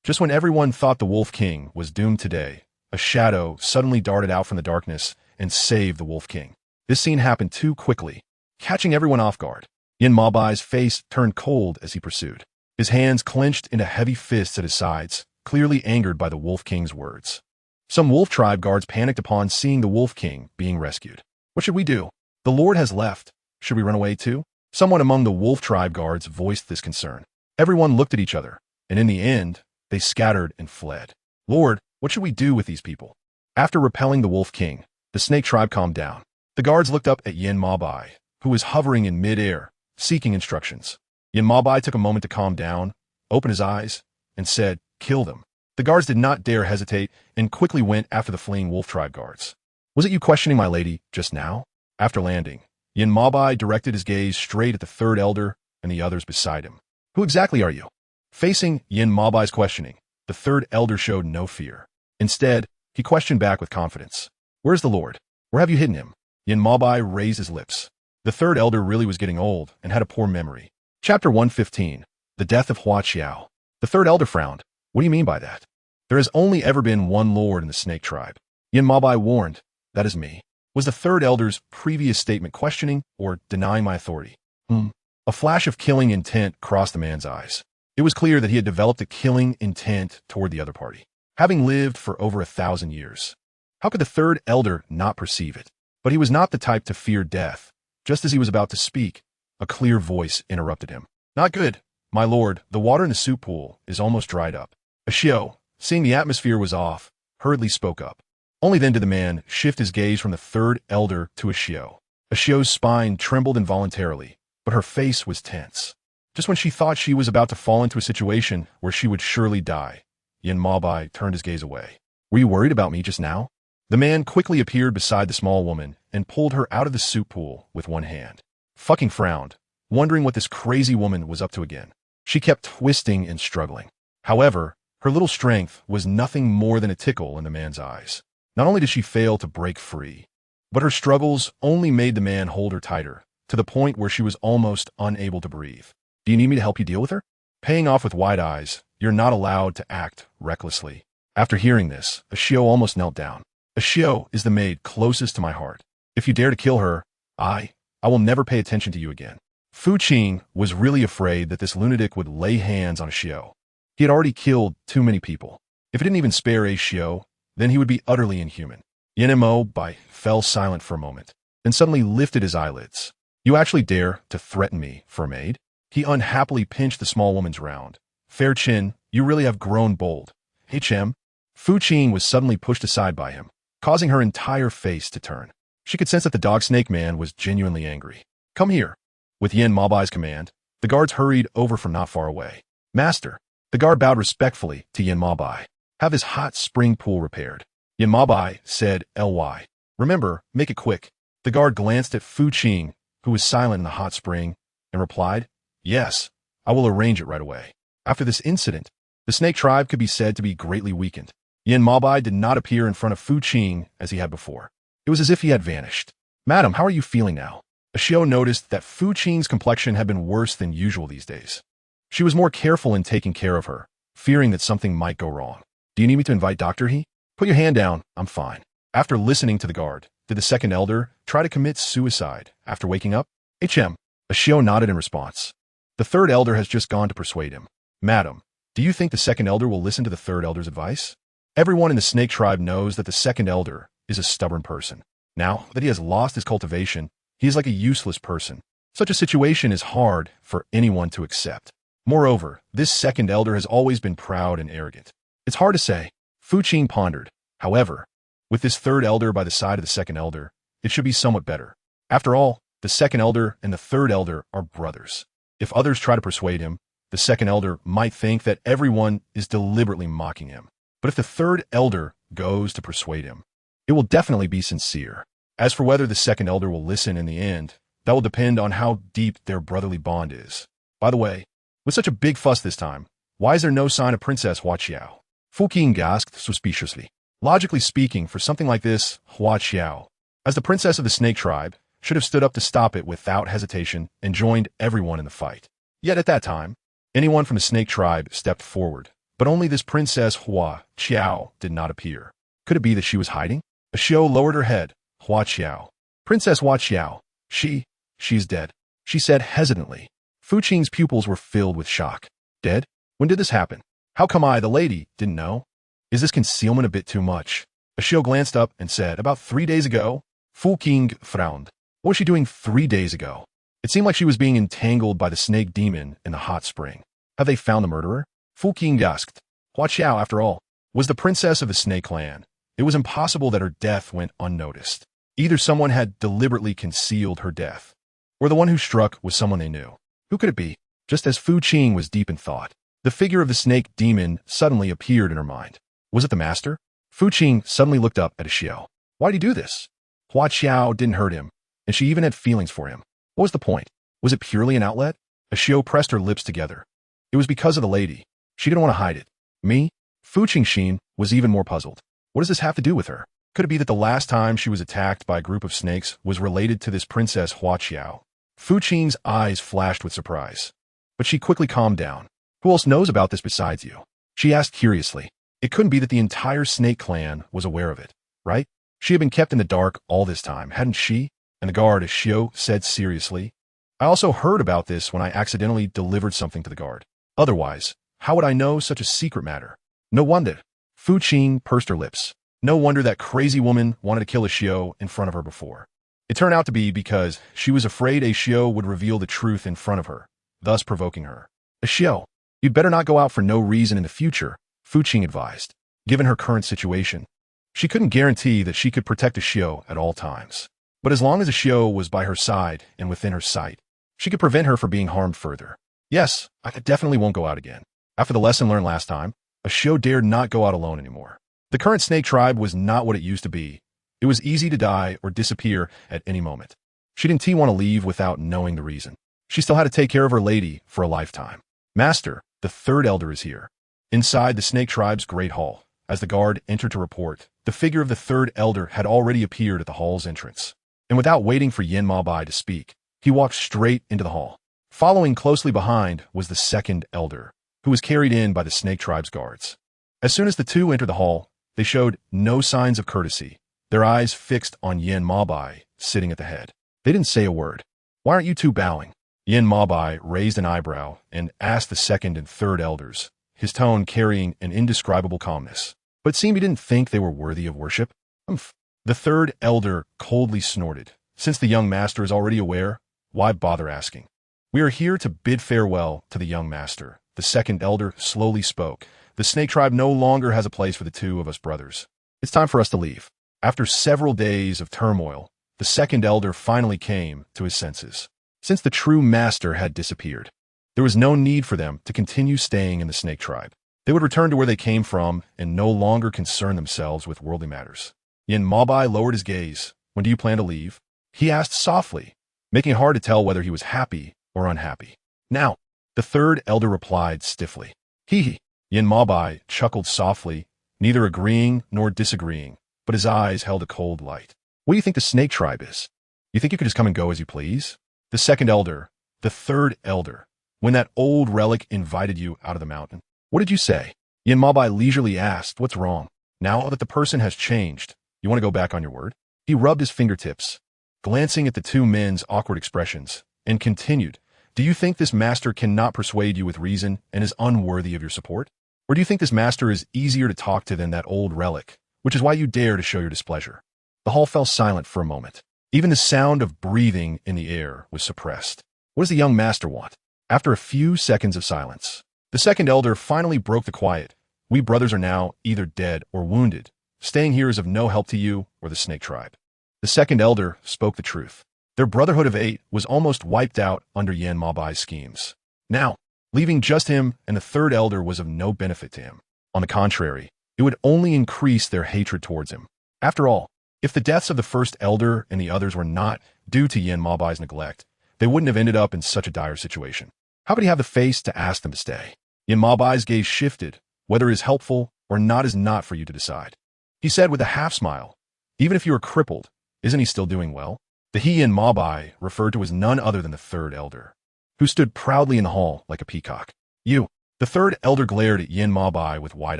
Just when everyone thought the Wolf King was doomed today, a shadow suddenly darted out from the darkness and saved the Wolf King. This scene happened too quickly, catching everyone off guard. Yin Mabai's face turned cold as he pursued. His hands clenched into heavy fists at his sides, clearly angered by the Wolf King's words. Some Wolf Tribe guards panicked upon seeing the Wolf King being rescued. What should we do? The Lord has left. Should we run away too? Someone among the Wolf Tribe guards voiced this concern. Everyone looked at each other, and in the end, they scattered and fled. Lord, what should we do with these people? After repelling the Wolf King, the Snake Tribe calmed down. The guards looked up at Yin Mabai, who was hovering in mid-air, seeking instructions. Yin Mabai took a moment to calm down, opened his eyes, and said, Kill them. The guards did not dare hesitate and quickly went after the fleeing Wolf Tribe guards. Was it you questioning my lady just now? After landing, Yin Mabai directed his gaze straight at the third elder and the others beside him. Who exactly are you? Facing Yin Mabai's questioning, the third elder showed no fear. Instead, he questioned back with confidence. Where's the Lord? Where have you hidden him? Yin Mabai raised his lips. The third elder really was getting old and had a poor memory. Chapter 115. The Death of Hua Qiao. The third elder frowned. What do you mean by that? There has only ever been one Lord in the Snake Tribe. Yin Mabai warned. That is me. Was the third elder's previous statement questioning or denying my authority? A flash of killing intent crossed the man's eyes. It was clear that he had developed a killing intent toward the other party, having lived for over 1,000 years. How could the third elder not perceive it? But he was not the type to fear death. Just as he was about to speak, a clear voice interrupted him. Not good, my lord, the water in the soup pool is almost dried up. Ashio, seeing the atmosphere was off, hurriedly spoke up. Only then did the man shift his gaze from the third elder to Ashio. Ashio's spine trembled involuntarily, but her face was tense. Just when she thought she was about to fall into a situation where she would surely die, Yin Mabai turned his gaze away. Were you worried about me just now? The man quickly appeared beside the small woman and pulled her out of the soup pool with one hand. Fucking frowned, wondering what this crazy woman was up to again. She kept twisting and struggling. However, Her little strength was nothing more than a tickle in the man's eyes. Not only did she fail to break free, but her struggles only made the man hold her tighter, to the point where she was almost unable to breathe. Do you need me to help you deal with her? Paying off with wide eyes, you're not allowed to act recklessly. After hearing this, Ashio almost knelt down. Ashio is the maid closest to my heart. If you dare to kill her, I will never pay attention to you again. Fu Qing was really afraid that this lunatic would lay hands on Ashio. He had already killed too many people. If he didn't even spare Ashio, then he would be utterly inhuman. Yanemo Bai fell silent for a moment, then suddenly lifted his eyelids. You actually dare to threaten me for a maid? He unhappily pinched the small woman's round. Fair chin, you really have grown bold. HM. Fu Qing was suddenly pushed aside by him, causing her entire face to turn. She could sense that the dog snake man was genuinely angry. Come here. With Yin Mabai's command, the guards hurried over from not far away. Master. The guard bowed respectfully to Yin Mabai. Have his hot spring pool repaired. Yin Mabai said, Ly. Remember, make it quick. The guard glanced at Fu Qing, who was silent in the hot spring, and replied, Yes, I will arrange it right away. After this incident, the snake tribe could be said to be greatly weakened. Yin Mabai did not appear in front of Fu Qing as he had before. It was as if he had vanished. Madam, how are you feeling now? Ashio noticed that Fu Qing's complexion had been worse than usual these days. She was more careful in taking care of her, fearing that something might go wrong. Do you need me to invite Doctor He? Put your hand down, I'm fine. After listening to the guard, did the second elder try to commit suicide after waking up? HM. Ashio nodded in response. The third elder has just gone to persuade him. Madam, do you think the second elder will listen to the third elder's advice? Everyone in the snake tribe knows that the second elder is a stubborn person. Now that he has lost his cultivation, he is like a useless person. Such a situation is hard for anyone to accept. Moreover, this second elder has always been proud and arrogant. It's hard to say. Fu Qing pondered. However, with this third elder by the side of the second elder, it should be somewhat better. After all, the second elder and the third elder are brothers. If others try to persuade him, the second elder might think that everyone is deliberately mocking him. But if the third elder goes to persuade him, it will definitely be sincere. As for whether the second elder will listen in the end, that will depend on how deep their brotherly bond is. By the way, with such a big fuss this time, why is there no sign of Princess Hua Qiao? Fu Qing gasped suspiciously. Logically speaking, for something like this, Hua Qiao, as the princess of the snake tribe, should have stood up to stop it without hesitation and joined everyone in the fight. Yet at that time, anyone from the snake tribe stepped forward, but only this Princess Hua Qiao did not appear. Could it be that she was hiding? Ashio lowered her head. Hua Qiao. Princess Hua Qiao. She's dead, she said hesitantly. Fu Qing's pupils were filled with shock. Dead? When did this happen? How come I, the lady, didn't know? Is this concealment a bit too much? Ashio glanced up and said, About 3 days ago. Fu Qing frowned. What was she doing 3 days ago? It seemed like she was being entangled by the snake demon in the hot spring. Have they found the murderer? Fu Qing asked. Hua Qiao, after all, was the princess of the snake clan. It was impossible that her death went unnoticed. Either someone had deliberately concealed her death, or the one who struck was someone they knew. Who could it be? Just as Fu Qing was deep in thought, the figure of the snake demon suddenly appeared in her mind. Was it the master? Fu Qing suddenly looked up at Ashio. Why'd he do this? Hua Qiao didn't hurt him, and she even had feelings for him. What was the point? Was it purely an outlet? Ashio pressed her lips together. It was because of the lady. She didn't want to hide it. Me? Fu Qingxin was even more puzzled. What does this have to do with her? Could it be that the last time she was attacked by a group of snakes was related to this Princess Hua Qiao? Fu Qing's eyes flashed with surprise, but she quickly calmed down. Who else knows about this besides you? She asked curiously. It couldn't be that the entire snake clan was aware of it, right? She had been kept in the dark all this time, hadn't she? And the guard, Ashio, said seriously. I also heard about this when I accidentally delivered something to the guard. Otherwise, how would I know such a secret matter? No wonder. Fu Qing pursed her lips. No wonder that crazy woman wanted to kill Ashio in front of her before. It turned out to be because she was afraid Ashio would reveal the truth in front of her, thus provoking her. Ashio, you'd better not go out for no reason in the future, Fu Qing advised. Given her current situation, she couldn't guarantee that she could protect Ashio at all times. But as long as Ashio was by her side and within her sight, she could prevent her from being harmed further. Yes, I definitely won't go out again. After the lesson learned last time, Ashio dared not go out alone anymore. The current snake tribe was not what it used to be. It was easy to die or disappear at any moment. She didn't want to leave without knowing the reason. She still had to take care of her lady for a lifetime. Master, the third elder is here. Inside the snake tribe's great hall, as the guard entered to report, the figure of the third elder had already appeared at the hall's entrance. And without waiting for Yin Mabai to speak, he walked straight into the hall. Following closely behind was the second elder, who was carried in by the snake tribe's guards. As soon as the two entered the hall, they showed no signs of courtesy, their eyes fixed on Yin Mabai, sitting at the head. They didn't say a word. "Why aren't you two bowing?" Yin Mabai raised an eyebrow and asked the second and third elders, his tone carrying an indescribable calmness. But it seemed he didn't think they were worthy of worship. "Umph." The third elder coldly snorted. "Since the young master is already aware, why bother asking? We are here to bid farewell to the young master." The second elder slowly spoke. "The snake tribe no longer has a place for the two of us brothers. It's time for us to leave." After several days of turmoil, the second elder finally came to his senses. Since the true master had disappeared, there was no need for them to continue staying in the snake tribe. They would return to where they came from and no longer concern themselves with worldly matters. Yin Mabai lowered his gaze. "When do you plan to leave?" he asked softly, making it hard to tell whether he was happy or unhappy. "Now," the third elder replied stiffly. "Hee." Yin Mabai chuckled softly, neither agreeing nor disagreeing, but his eyes held a cold light. "What do you think the snake tribe is? You think you could just come and go as you please?" The second elder, the third elder, "When that old relic invited you out of the mountain, what did you say?" Yin Mabai leisurely asked, "What's wrong? Now that the person has changed, you want to go back on your word?" He rubbed his fingertips, glancing at the two men's awkward expressions, and continued, "Do you think this master cannot persuade you with reason and is unworthy of your support? Or do you think this master is easier to talk to than that old relic, which is why you dare to show your displeasure?" The hall fell silent for a moment. Even the sound of breathing in the air was suppressed. "What does the young master want?" After a few seconds of silence, the second elder finally broke the quiet. "We brothers are now either dead or wounded. Staying here is of no help to you or the snake tribe." The second elder spoke the truth. Their brotherhood of 8 was almost wiped out under Yin Mabai's schemes. Now, leaving just him and the third elder was of no benefit to him. On the contrary, it would only increase their hatred towards him. After all, if the deaths of the first elder and the others were not due to Yin Mabai's neglect, they wouldn't have ended up in such a dire situation. How could he have the face to ask them to stay? Yin Mabai's gaze shifted. "Whether it is helpful or not is not for you to decide." He said with a half-smile, "Even if you are crippled, isn't he still doing well?" The he Yin Mabai referred to as none other than the third elder, who stood proudly in the hall like a peacock. "You." The third elder glared at Yin Mabai with wide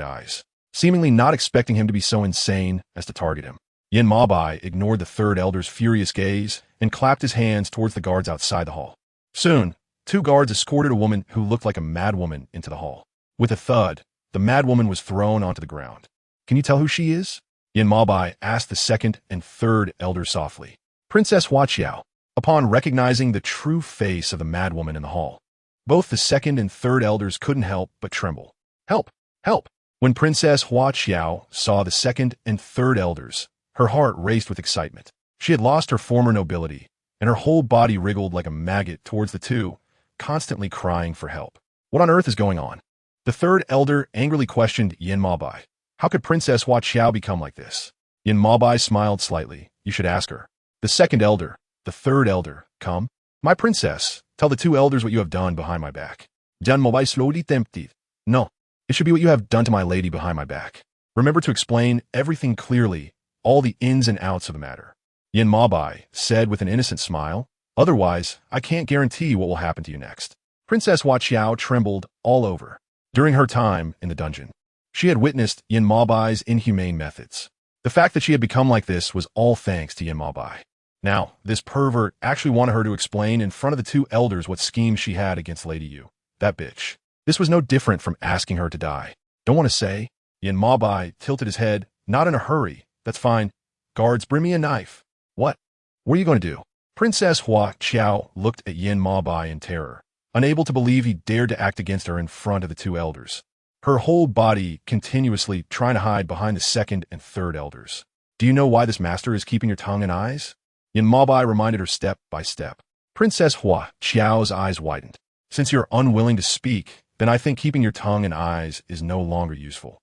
eyes, seemingly not expecting him to be so insane as to target him. Yin Mabai ignored the third elder's furious gaze and clapped his hands towards the guards outside the hall. Soon, 2 guards escorted a woman who looked like a madwoman into the hall. With a thud, the madwoman was thrown onto the ground. "Can you tell who she is?" Yin Mabai asked the second and third elders softly. "Princess Hua Qiao." Upon recognizing the true face of the madwoman in the hall, both the second and third elders couldn't help but tremble. "Help! Help!" When Princess Hua Qiao saw the second and third elders, her heart raced with excitement. She had lost her former nobility, and her whole body wriggled like a maggot towards the two, constantly crying for help. "What on earth is going on?" The third elder angrily questioned Yin Mabai. "How could Princess Hua Qiao become like this?" Yin Mabai smiled slightly. "You should ask her." The second elder, the third elder, "Come, my princess, tell the 2 elders what you have done behind my back." Yin Mabai slowly tempted. "No, it should be what you have done to my lady behind my back. Remember to explain everything clearly, all the ins and outs of the matter." Yin Mabai said with an innocent smile, "Otherwise, I can't guarantee what will happen to you next." Princess Hua Qiao trembled all over. During her time in the dungeon, she had witnessed Yin Mabai's inhumane methods. The fact that she had become like this was all thanks to Yin Mabai. Now, this pervert actually wanted her to explain in front of the 2 elders what schemes she had against Lady Yu. That bitch. This was no different from asking her to die. "Don't want to say?" Yin Mabai tilted his head. "Not in a hurry. That's fine. Guards, bring me a knife." "What? What are you going to do?" Princess Hua Qiao looked at Yin Mabai in terror, unable to believe he dared to act against her in front of the 2 elders, her whole body continuously trying to hide behind the second and third elders. "Do you know why this master is keeping your tongue and eyes?" Yin Mabai reminded her step by step. Princess Hua Qiao's eyes widened. "Since you're unwilling to speak, then I think keeping your tongue and eyes is no longer useful."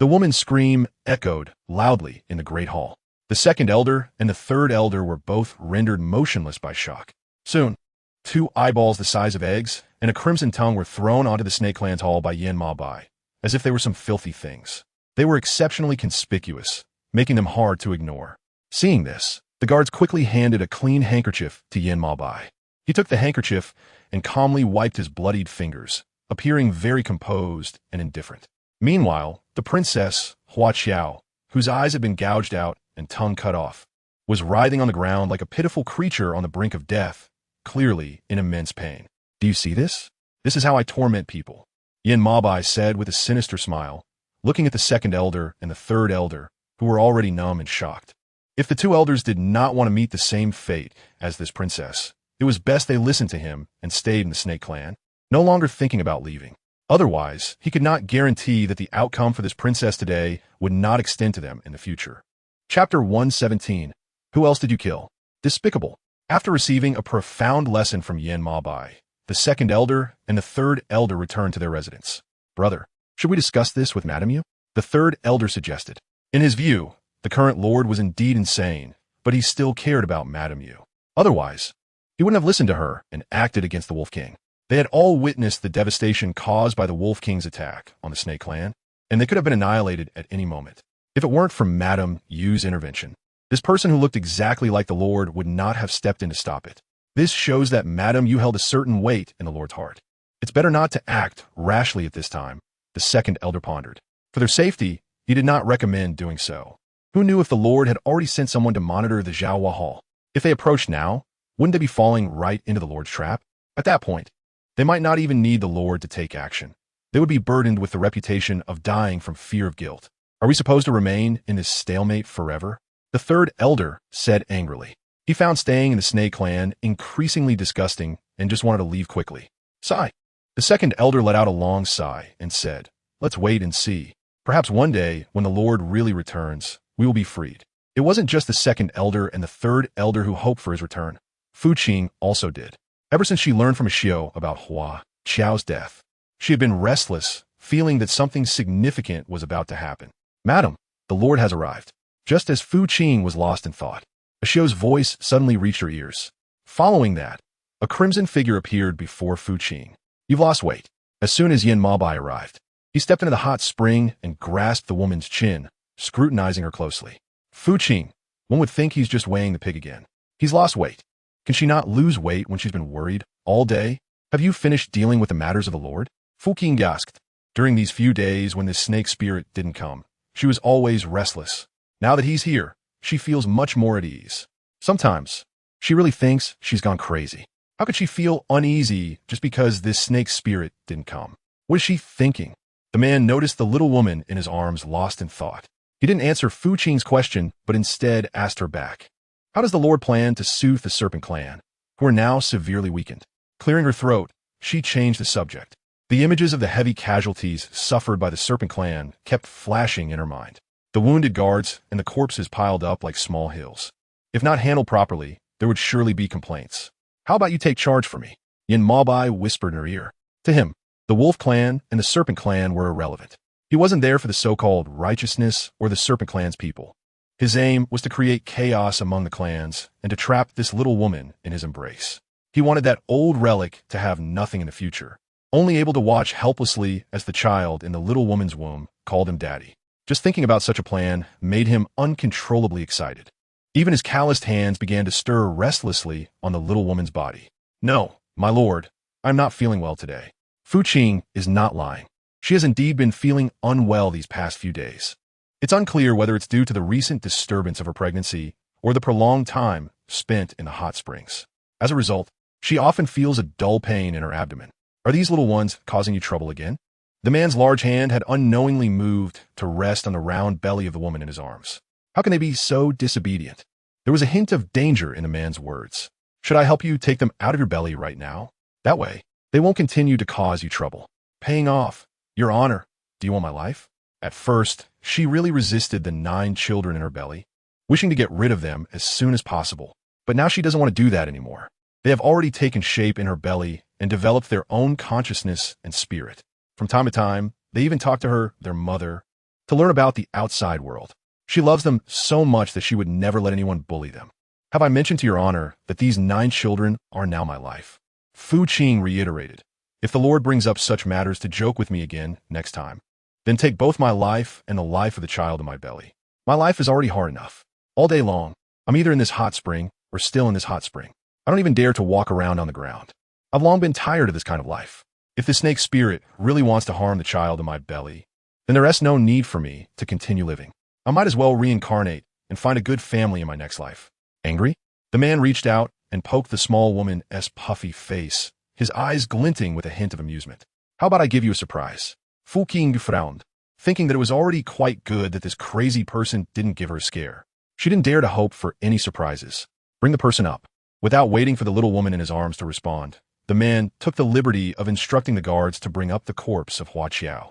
The woman's scream echoed loudly in the great hall. The second elder and the third elder were both rendered motionless by shock. Soon, 2 eyeballs the size of eggs and a crimson tongue were thrown onto the Snake Clan's hall by Yin Mabai, as if they were some filthy things. They were exceptionally conspicuous, making them hard to ignore. Seeing this, the guards quickly handed a clean handkerchief to Yin Maobai. He took the handkerchief and calmly wiped his bloodied fingers, appearing very composed and indifferent. Meanwhile, the princess, Hua Qiao, whose eyes had been gouged out and tongue cut off, was writhing on the ground like a pitiful creature on the brink of death, clearly in immense pain. "Do you see this? This is how I torment people," Yin Maobai said with a sinister smile, looking at the second elder and the third elder, who were already numb and shocked. If the two elders did not want to meet the same fate as this princess, it was best they listened to him and stayed in the Snake Clan, no longer thinking about leaving. Otherwise, he could not guarantee that the outcome for this princess today would not extend to them in the future. Chapter 117. Who else did you kill? Despicable. After receiving a profound lesson from Yin Maobai, the second elder and the third elder returned to their residence. "Brother, should we discuss this with Madame Yu?" the third elder suggested. In his view, the current lord was indeed insane, but he still cared about Madame Yu. Otherwise, he wouldn't have listened to her and acted against the Wolf King. They had all witnessed the devastation caused by the Wolf King's attack on the Snake Clan, and they could have been annihilated at any moment. If it weren't for Madame Yu's intervention, this person who looked exactly like the Lord would not have stepped in to stop it. This shows that Madame Yu held a certain weight in the Lord's heart. It's better not to act rashly at this time, the second elder pondered. For their safety, he did not recommend doing so. Who knew if the Lord had already sent someone to monitor the Zhaohua Hall? If they approached now, wouldn't they be falling right into the Lord's trap? At that point, they might not even need the Lord to take action. They would be burdened with the reputation of dying from fear of guilt. Are we supposed to remain in this stalemate forever? The third elder said angrily. He found staying in the Snake Clan increasingly disgusting and just wanted to leave quickly. Sigh. The second elder let out a long sigh and said, "Let's wait and see. Perhaps one day, when the Lord really returns, we will be freed." It wasn't just the second elder and the third elder who hoped for his return. Fu Qing also did. Ever since she learned from Xiao about Hua Qiao's death, she had been restless, feeling that something significant was about to happen. "Madam, the Lord has arrived." Just as Fu Qing was lost in thought, Xiao's voice suddenly reached her ears. Following that, a crimson figure appeared before Fu Qing. "You've lost weight." As soon as Yin Maobai arrived, he stepped into the hot spring and grasped the woman's chin, scrutinizing her closely. "Fu Qing, one would think he's just weighing the pig again. He's lost weight. Can she not lose weight when she's been worried all day? Have you finished dealing with the matters of the Lord?" Fu Qing asked. During these few days when the snake spirit didn't come, she was always restless. Now that he's here, she feels much more at ease. Sometimes, she really thinks she's gone crazy. How could she feel uneasy just because this snake spirit didn't come? What is she thinking? The man noticed the little woman in his arms lost in thought. He didn't answer Fu Qing's question, but instead asked her back. How does the Lord plan to soothe the Serpent Clan, who are now severely weakened? Clearing her throat, she changed the subject. The images of the heavy casualties suffered by the Serpent Clan kept flashing in her mind. The wounded guards and the corpses piled up like small hills. If not handled properly, there would surely be complaints. "How about you take charge for me?" Yin Maobai whispered in her ear. To him, the Wolf Clan and the Serpent Clan were irrelevant. He wasn't there for the so-called righteousness or the Serpent Clan's people. His aim was to create chaos among the clans and to trap this little woman in his embrace. He wanted that old relic to have nothing in the future, only able to watch helplessly as the child in the little woman's womb called him daddy. Just thinking about such a plan made him uncontrollably excited. Even his calloused hands began to stir restlessly on the little woman's body. "No, my lord, I'm not feeling well today." Fu Qing is not lying. She has indeed been feeling unwell these past few days. It's unclear whether it's due to the recent disturbance of her pregnancy or the prolonged time spent in the hot springs. As a result, she often feels a dull pain in her abdomen. Are these little ones causing you trouble again? The man's large hand had unknowingly moved to rest on the round belly of the woman in his arms. How can they be so disobedient? There was a hint of danger in the man's words. "Should I help you take them out of your belly right now? That way, they won't continue to cause you trouble." "Paying off. Your honor. Do you want my life?" At first, she really resisted the 9 children in her belly, wishing to get rid of them as soon as possible. But now she doesn't want to do that anymore. They have already taken shape in her belly and developed their own consciousness and spirit. From time to time, they even talk to her, their mother, to learn about the outside world. She loves them so much that she would never let anyone bully them. "Have I mentioned to your honor that these 9 children are now my life?" Fu Qing reiterated. "If the Lord brings up such matters to joke with me again next time, Then take both my life and the life of the child in my belly. My life is already hard enough. All day long, I'm either in this hot spring or still in this hot spring. I don't even dare to walk around on the ground. I've long been tired of this kind of life. If the snake spirit really wants to harm the child in my belly, then there is no need for me to continue living. I might as well reincarnate and find a good family in my next life. Angry? The man reached out and poked the small woman's puffy face, his eyes glinting with a hint of amusement. How about I give you a surprise? Fu Qing frowned, thinking that it was already quite good that this crazy person didn't give her a scare. She didn't dare to hope for any surprises. Bring the person up. Without waiting for the little woman in his arms to respond, the man took the liberty of instructing the guards to bring up the corpse of Hua Qiao.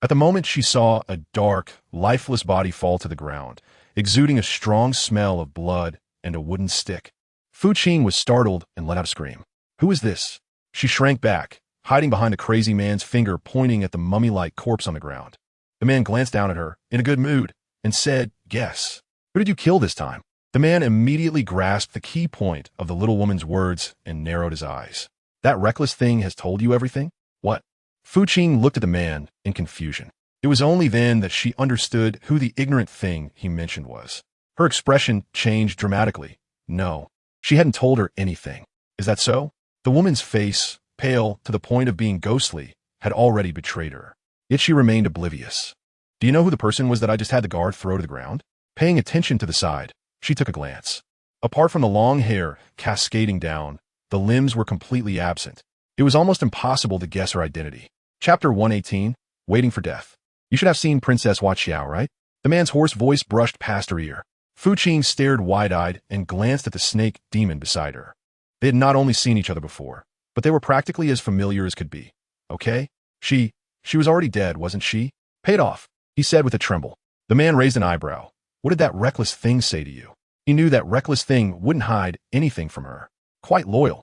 At the moment she saw a dark, lifeless body fall to the ground, exuding a strong smell of blood and a wooden stick. Fu Qing was startled and let out a scream. Who is this? She shrank back, hiding behind the crazy man's finger pointing at the mummy-like corpse on the ground. The man glanced down at her, in a good mood, and said, Guess. Who did you kill this time? The man immediately grasped the key point of the little woman's words and narrowed his eyes. That reckless thing has told you everything? What? Fu Qing looked at the man in confusion. It was only then that she understood who the ignorant thing he mentioned was. Her expression changed dramatically. No, she hadn't told her anything. Is that so? The woman's face, pale to the point of being ghostly, had already betrayed her. Yet she remained oblivious. Do you know who the person was that I just had the guard throw to the ground? Paying attention to the side, she took a glance. Apart from the long hair cascading down, the limbs were completely absent. It was almost impossible to guess her identity. Chapter 118, Waiting for Death. You should have seen Princess Hua Qiao, right? The man's hoarse voice brushed past her ear. Fu Qing stared wide-eyed and glanced at the snake demon beside her. They had not only seen each other before, but they were practically as familiar as could be. Okay? She was already dead, wasn't she? Paid off, he said with a tremble. The man raised an eyebrow. What did that reckless thing say to you? He knew that reckless thing wouldn't hide anything from her. Quite loyal.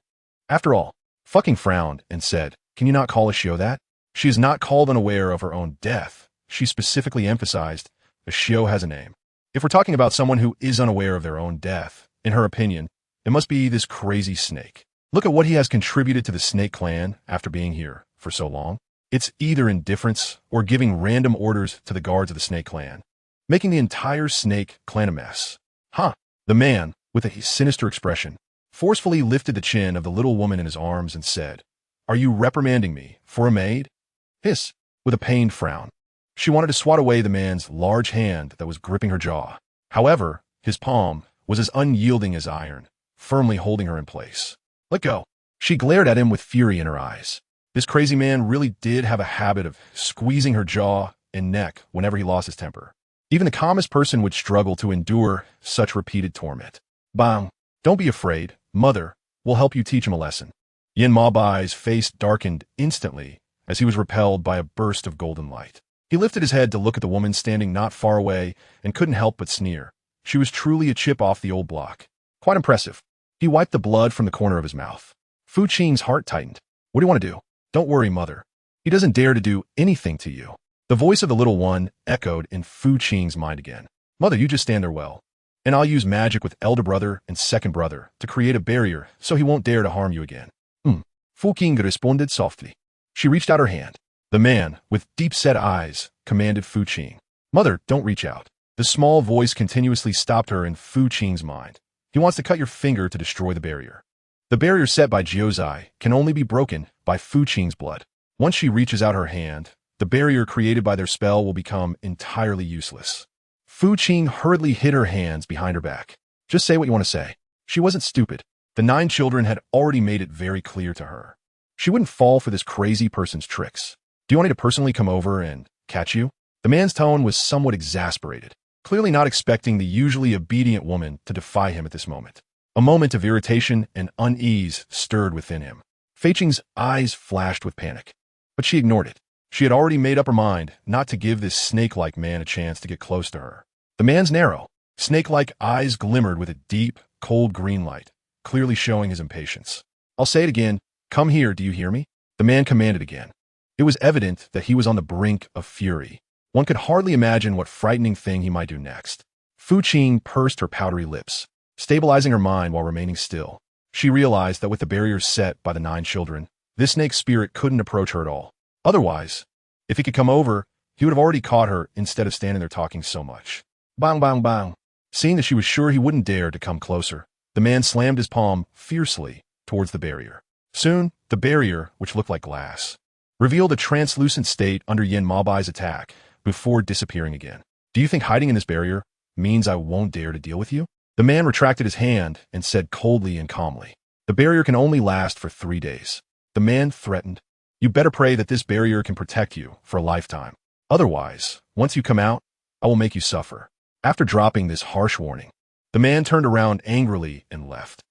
After all, fucking frowned and said, Can you not call a Shio that? She is not called unaware of her own death. She specifically emphasized, a Shio has a name. If we're talking about someone who is unaware of their own death, in her opinion, it must be this crazy snake. Look at what he has contributed to the snake clan after being here for so long. It's either indifference or giving random orders to the guards of the snake clan, making the entire snake clan a mess. Huh. The man, with a sinister expression, forcefully lifted the chin of the little woman in his arms and said, Are you reprimanding me for a maid? Hiss, with a pained frown. She wanted to swat away the man's large hand that was gripping her jaw. However, his palm was as unyielding as iron, firmly holding her in place. Let go. She glared at him with fury in her eyes. This crazy man really did have a habit of squeezing her jaw and neck whenever he lost his temper. Even the calmest person would struggle to endure such repeated torment. Bang! Don't be afraid. Mother will help you teach him a lesson. Yin Mabai's face darkened instantly as he was repelled by a burst of golden light. He lifted his head to look at the woman standing not far away and couldn't help but sneer. She was truly a chip off the old block. Quite impressive. He wiped the blood from the corner of his mouth. Fu Qing's heart tightened. What do you want to do? Don't worry, mother. He doesn't dare to do anything to you. The voice of the little one echoed in Fu Qing's mind again. Mother, you just stand there well. And I'll use magic with elder brother and second brother to create a barrier so he won't dare to harm you again. Fu Qing responded softly. She reached out her hand. The man, with deep-set eyes, commanded Fu Qing. Mother, don't reach out. The small voice continuously stopped her in Fu Qing's mind. He wants to cut your finger to destroy the barrier. The barrier set by Jiuzai can only be broken by Fu Qing's blood. Once she reaches out her hand, the barrier created by their spell will become entirely useless. Fu Qing hurriedly hid her hands behind her back. Just say what you want to say. She wasn't stupid. The 9 children had already made it very clear to her. She wouldn't fall for this crazy person's tricks. Do you want me to personally come over and catch you? The man's tone was somewhat exasperated, clearly not expecting the usually obedient woman to defy him at this moment. A moment of irritation and unease stirred within him. Fei Qing's eyes flashed with panic, but she ignored it. She had already made up her mind not to give this snake-like man a chance to get close to her. The man's narrow, snake-like eyes glimmered with a deep, cold green light, clearly showing his impatience. I'll say it again. Come here, do you hear me? The man commanded again. It was evident that he was on the brink of fury. One could hardly imagine what frightening thing he might do next. Fu Qing pursed her powdery lips, stabilizing her mind while remaining still. She realized that with the barriers set by the 9 children, this snake spirit couldn't approach her at all. Otherwise, if he could come over, he would have already caught her instead of standing there talking so much. Bang, bang, bang. Seeing that she was sure he wouldn't dare to come closer, the man slammed his palm fiercely towards the barrier. Soon, the barrier, which looked like glass, revealed a translucent state under Yin Mabai's attack before disappearing again. Do you think hiding in this barrier means I won't dare to deal with you? The man retracted his hand and said coldly and calmly, the barrier can only last for 3 days. The man threatened, you better pray that this barrier can protect you for a lifetime. Otherwise, once you come out, I will make you suffer. After dropping this harsh warning, the man turned around angrily and left.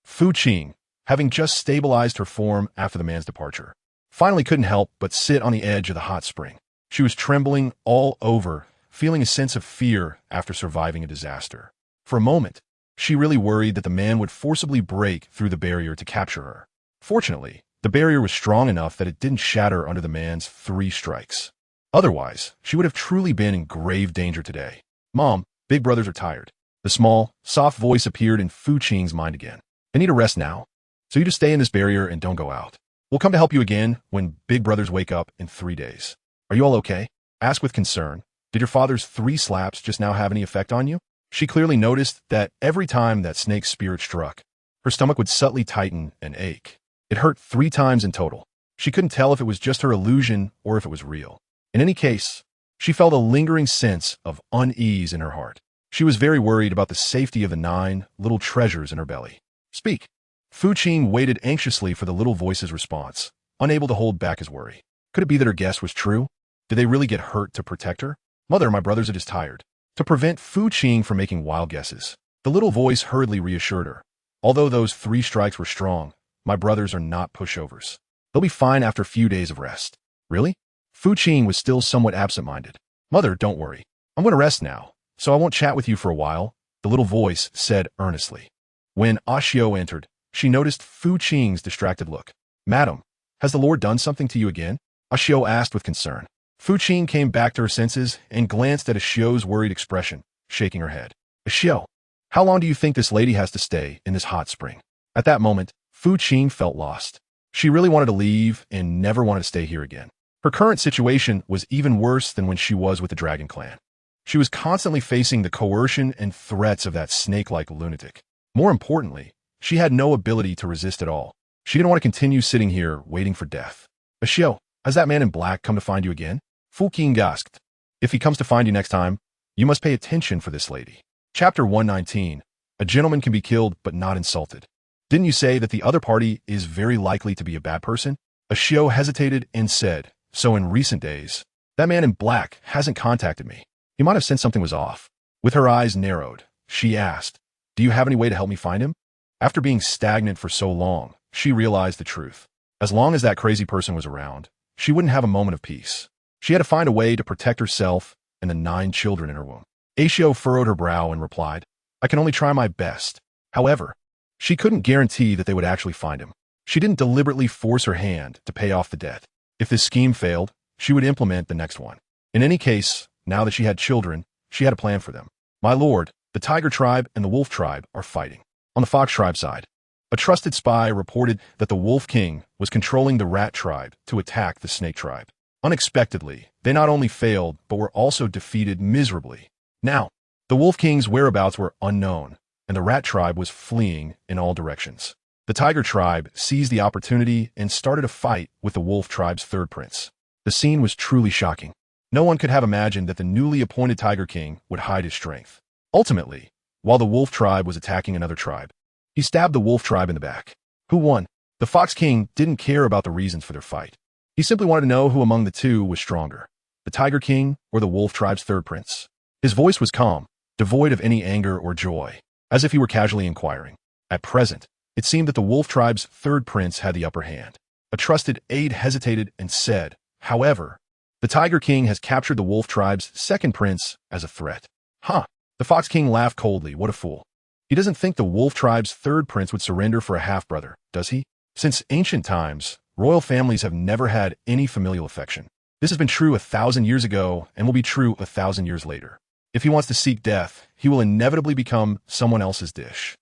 Fu Qing, having just stabilized her form after the man's departure, finally couldn't help but sit on the edge of the hot spring. She was trembling all over, feeling a sense of fear after surviving a disaster. For a moment, she really worried that the man would forcibly break through the barrier to capture her. Fortunately, the barrier was strong enough that it didn't shatter under the man's 3 strikes. Otherwise, she would have truly been in grave danger today. Mom, big brothers are tired. The small, soft voice appeared in Fu Qing's mind again. They need a rest now, so you just stay in this barrier and don't go out. We'll come to help you again when big brothers wake up in 3 days. Are you all okay? Ask with concern. Did your father's 3 slaps just now have any effect on you? She clearly noticed that every time that snake's spirit struck, her stomach would subtly tighten and ache. It hurt 3 times in total. She couldn't tell if it was just her illusion or if it was real. In any case, she felt a lingering sense of unease in her heart. She was very worried about the safety of the 9 little treasures in her belly. Speak. Fu Qing waited anxiously for the little voice's response, unable to hold back his worry. Could it be that her guess was true? Did they really get hurt to protect her? Mother, my brothers are just tired. To prevent Fu Qing from making wild guesses, the little voice hurriedly reassured her. Although those 3 strikes were strong, my brothers are not pushovers. They'll be fine after a few days of rest. Really? Fu Qing was still somewhat absent-minded. Mother, don't worry. I'm going to rest now, so I won't chat with you for a while, the little voice said earnestly. When Ashio entered, she noticed Fu Qing's distracted look. Madam, has the Lord done something to you again? Ashio asked with concern. Fu Qing came back to her senses and glanced at Ashio's worried expression, shaking her head. Ashio, how long do you think this lady has to stay in this hot spring? At that moment, Fu Qing felt lost. She really wanted to leave and never wanted to stay here again. Her current situation was even worse than when she was with the Dragon Clan. She was constantly facing the coercion and threats of that snake-like lunatic. More importantly, she had no ability to resist at all. She didn't want to continue sitting here waiting for death. Ashio, has that man in black come to find you again? Fu Qing gasped. If he comes to find you next time, you must pay attention for this lady. Chapter 119. A gentleman can be killed but not insulted. Didn't you say that the other party is very likely to be a bad person? Ashio hesitated and said, so in recent days, that man in black hasn't contacted me. He might have sensed something was off. With her eyes narrowed, she asked, do you have any way to help me find him? After being stagnant for so long, she realized the truth. As long as that crazy person was around, she wouldn't have a moment of peace. She had to find a way to protect herself and the 9 children in her womb. Ashio furrowed her brow and replied, I can only try my best. However, she couldn't guarantee that they would actually find him. She didn't deliberately force her hand to pay off the debt. If this scheme failed, she would implement the next one. In any case, now that she had children, she had a plan for them. My lord, the Tiger Tribe and the Wolf Tribe are fighting. On the Fox Tribe side, a trusted spy reported that the Wolf King was controlling the Rat Tribe to attack the Snake Tribe. Unexpectedly, they not only failed, but were also defeated miserably. Now, the Wolf King's whereabouts were unknown, and the Rat Tribe was fleeing in all directions. The Tiger Tribe seized the opportunity and started a fight with the Wolf Tribe's 3rd prince. The scene was truly shocking. No one could have imagined that the newly appointed Tiger King would hide his strength. Ultimately, while the Wolf Tribe was attacking another tribe, he stabbed the Wolf Tribe in the back. Who won? The Fox King didn't care about the reasons for their fight. He simply wanted to know who among the two was stronger, the Tiger King or the Wolf Tribe's 3rd prince. His voice was calm, devoid of any anger or joy, as if he were casually inquiring. At present, it seemed that the Wolf Tribe's 3rd prince had the upper hand. A trusted aide hesitated and said, however, the Tiger King has captured the Wolf Tribe's 2nd prince as a threat. The Fox King laughed coldly. What a fool. He doesn't think the Wolf Tribe's 3rd prince would surrender for a half-brother, does he? Since ancient times, royal families have never had any familial affection. This has been true 1,000 years ago and will be true 1,000 years later. If he wants to seek death, he will inevitably become someone else's dish.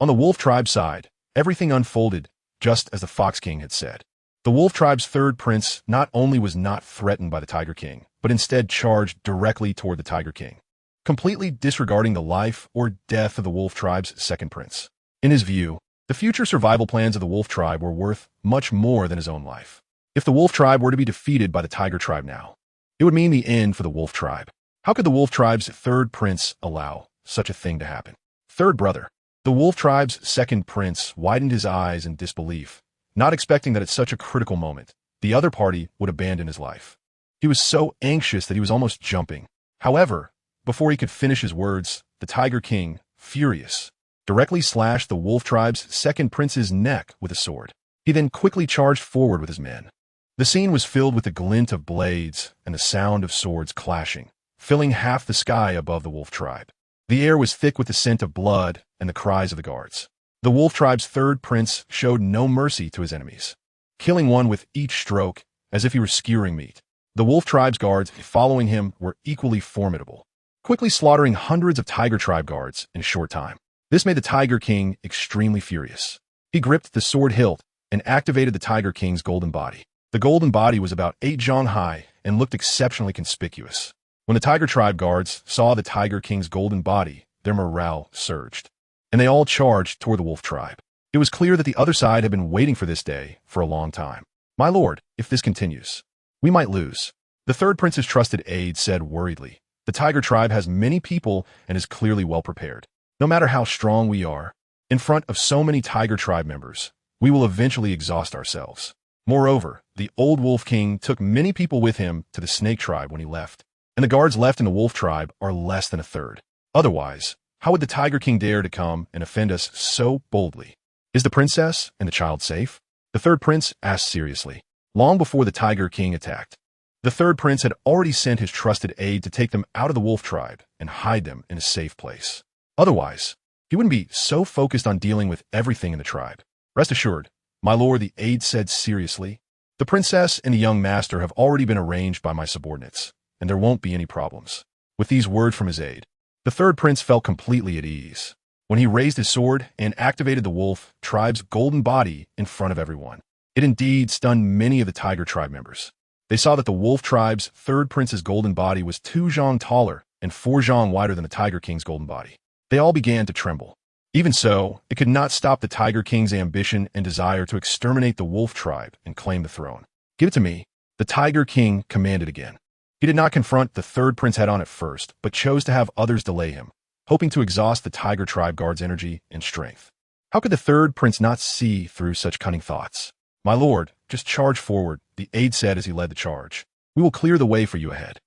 On the Wolf Tribe side, everything unfolded just as the Fox King had said. The wolf tribe's third prince not only was not threatened by the Tiger King, but instead charged directly toward the Tiger King, completely disregarding the life or death of the wolf tribe's second prince. In his view, the future survival plans of the wolf tribe were worth much more than his own life. If the wolf tribe were to be defeated by the tiger tribe now, it would mean the end for the wolf tribe. How could the wolf tribe's third prince allow such a thing to happen? Third brother. The wolf tribe's second prince widened his eyes in disbelief, not expecting that at such a critical moment, the other party would abandon his life. He was so anxious that he was almost jumping. However, before he could finish his words, the Tiger King, furious, directly slashed the wolf tribe's second prince's neck with a sword. He then quickly charged forward with his men. The scene was filled with the glint of blades and the sound of swords clashing, filling half the sky above the wolf tribe. The air was thick with the scent of blood and the cries of the guards. The wolf tribe's third prince showed no mercy to his enemies, killing one with each stroke as if he were skewering meat. The wolf tribe's guards following him were equally formidable, quickly slaughtering hundreds of tiger tribe guards in a short time. This made the Tiger King extremely furious. He gripped the sword hilt and activated the Tiger King's golden body. The golden body was about 8 zhang high and looked exceptionally conspicuous. When the Tiger Tribe guards saw the Tiger King's golden body, their morale surged, and they all charged toward the Wolf Tribe. It was clear that the other side had been waiting for this day for a long time. "My lord, if this continues, we might lose." The third prince's trusted aide said worriedly, "The Tiger Tribe has many people and is clearly well prepared. No matter how strong we are, in front of so many Tiger Tribe members, we will eventually exhaust ourselves." Moreover, the old Wolf King took many people with him to the Snake Tribe when he left, and the guards left in the Wolf Tribe are less than a third. Otherwise, how would the Tiger King dare to come and offend us so boldly? "Is the princess and the child safe?" the third prince asked seriously. Long before the Tiger King attacked, the third prince had already sent his trusted aide to take them out of the Wolf Tribe and hide them in a safe place. Otherwise, he wouldn't be so focused on dealing with everything in the tribe. "Rest assured, my lord," the aide said seriously, "the princess and the young master have already been arranged by my subordinates, and there won't be any problems." With these words from his aide, the third prince felt completely at ease. When he raised his sword and activated the wolf tribe's golden body in front of everyone, it indeed stunned many of the Tiger Tribe members. They saw that the wolf tribe's third prince's golden body was 2 zhang taller and 4 zhang wider than the Tiger King's golden body. They all began to tremble. Even so, it could not stop the Tiger King's ambition and desire to exterminate the wolf tribe and claim the throne. "Give it to me," the Tiger King commanded again. He did not confront the third prince head-on at first, but chose to have others delay him, hoping to exhaust the Tiger Tribe guard's energy and strength. How could the third prince not see through such cunning thoughts? "My lord, just charge forward," the aide said as he led the charge. "We will clear the way for you ahead."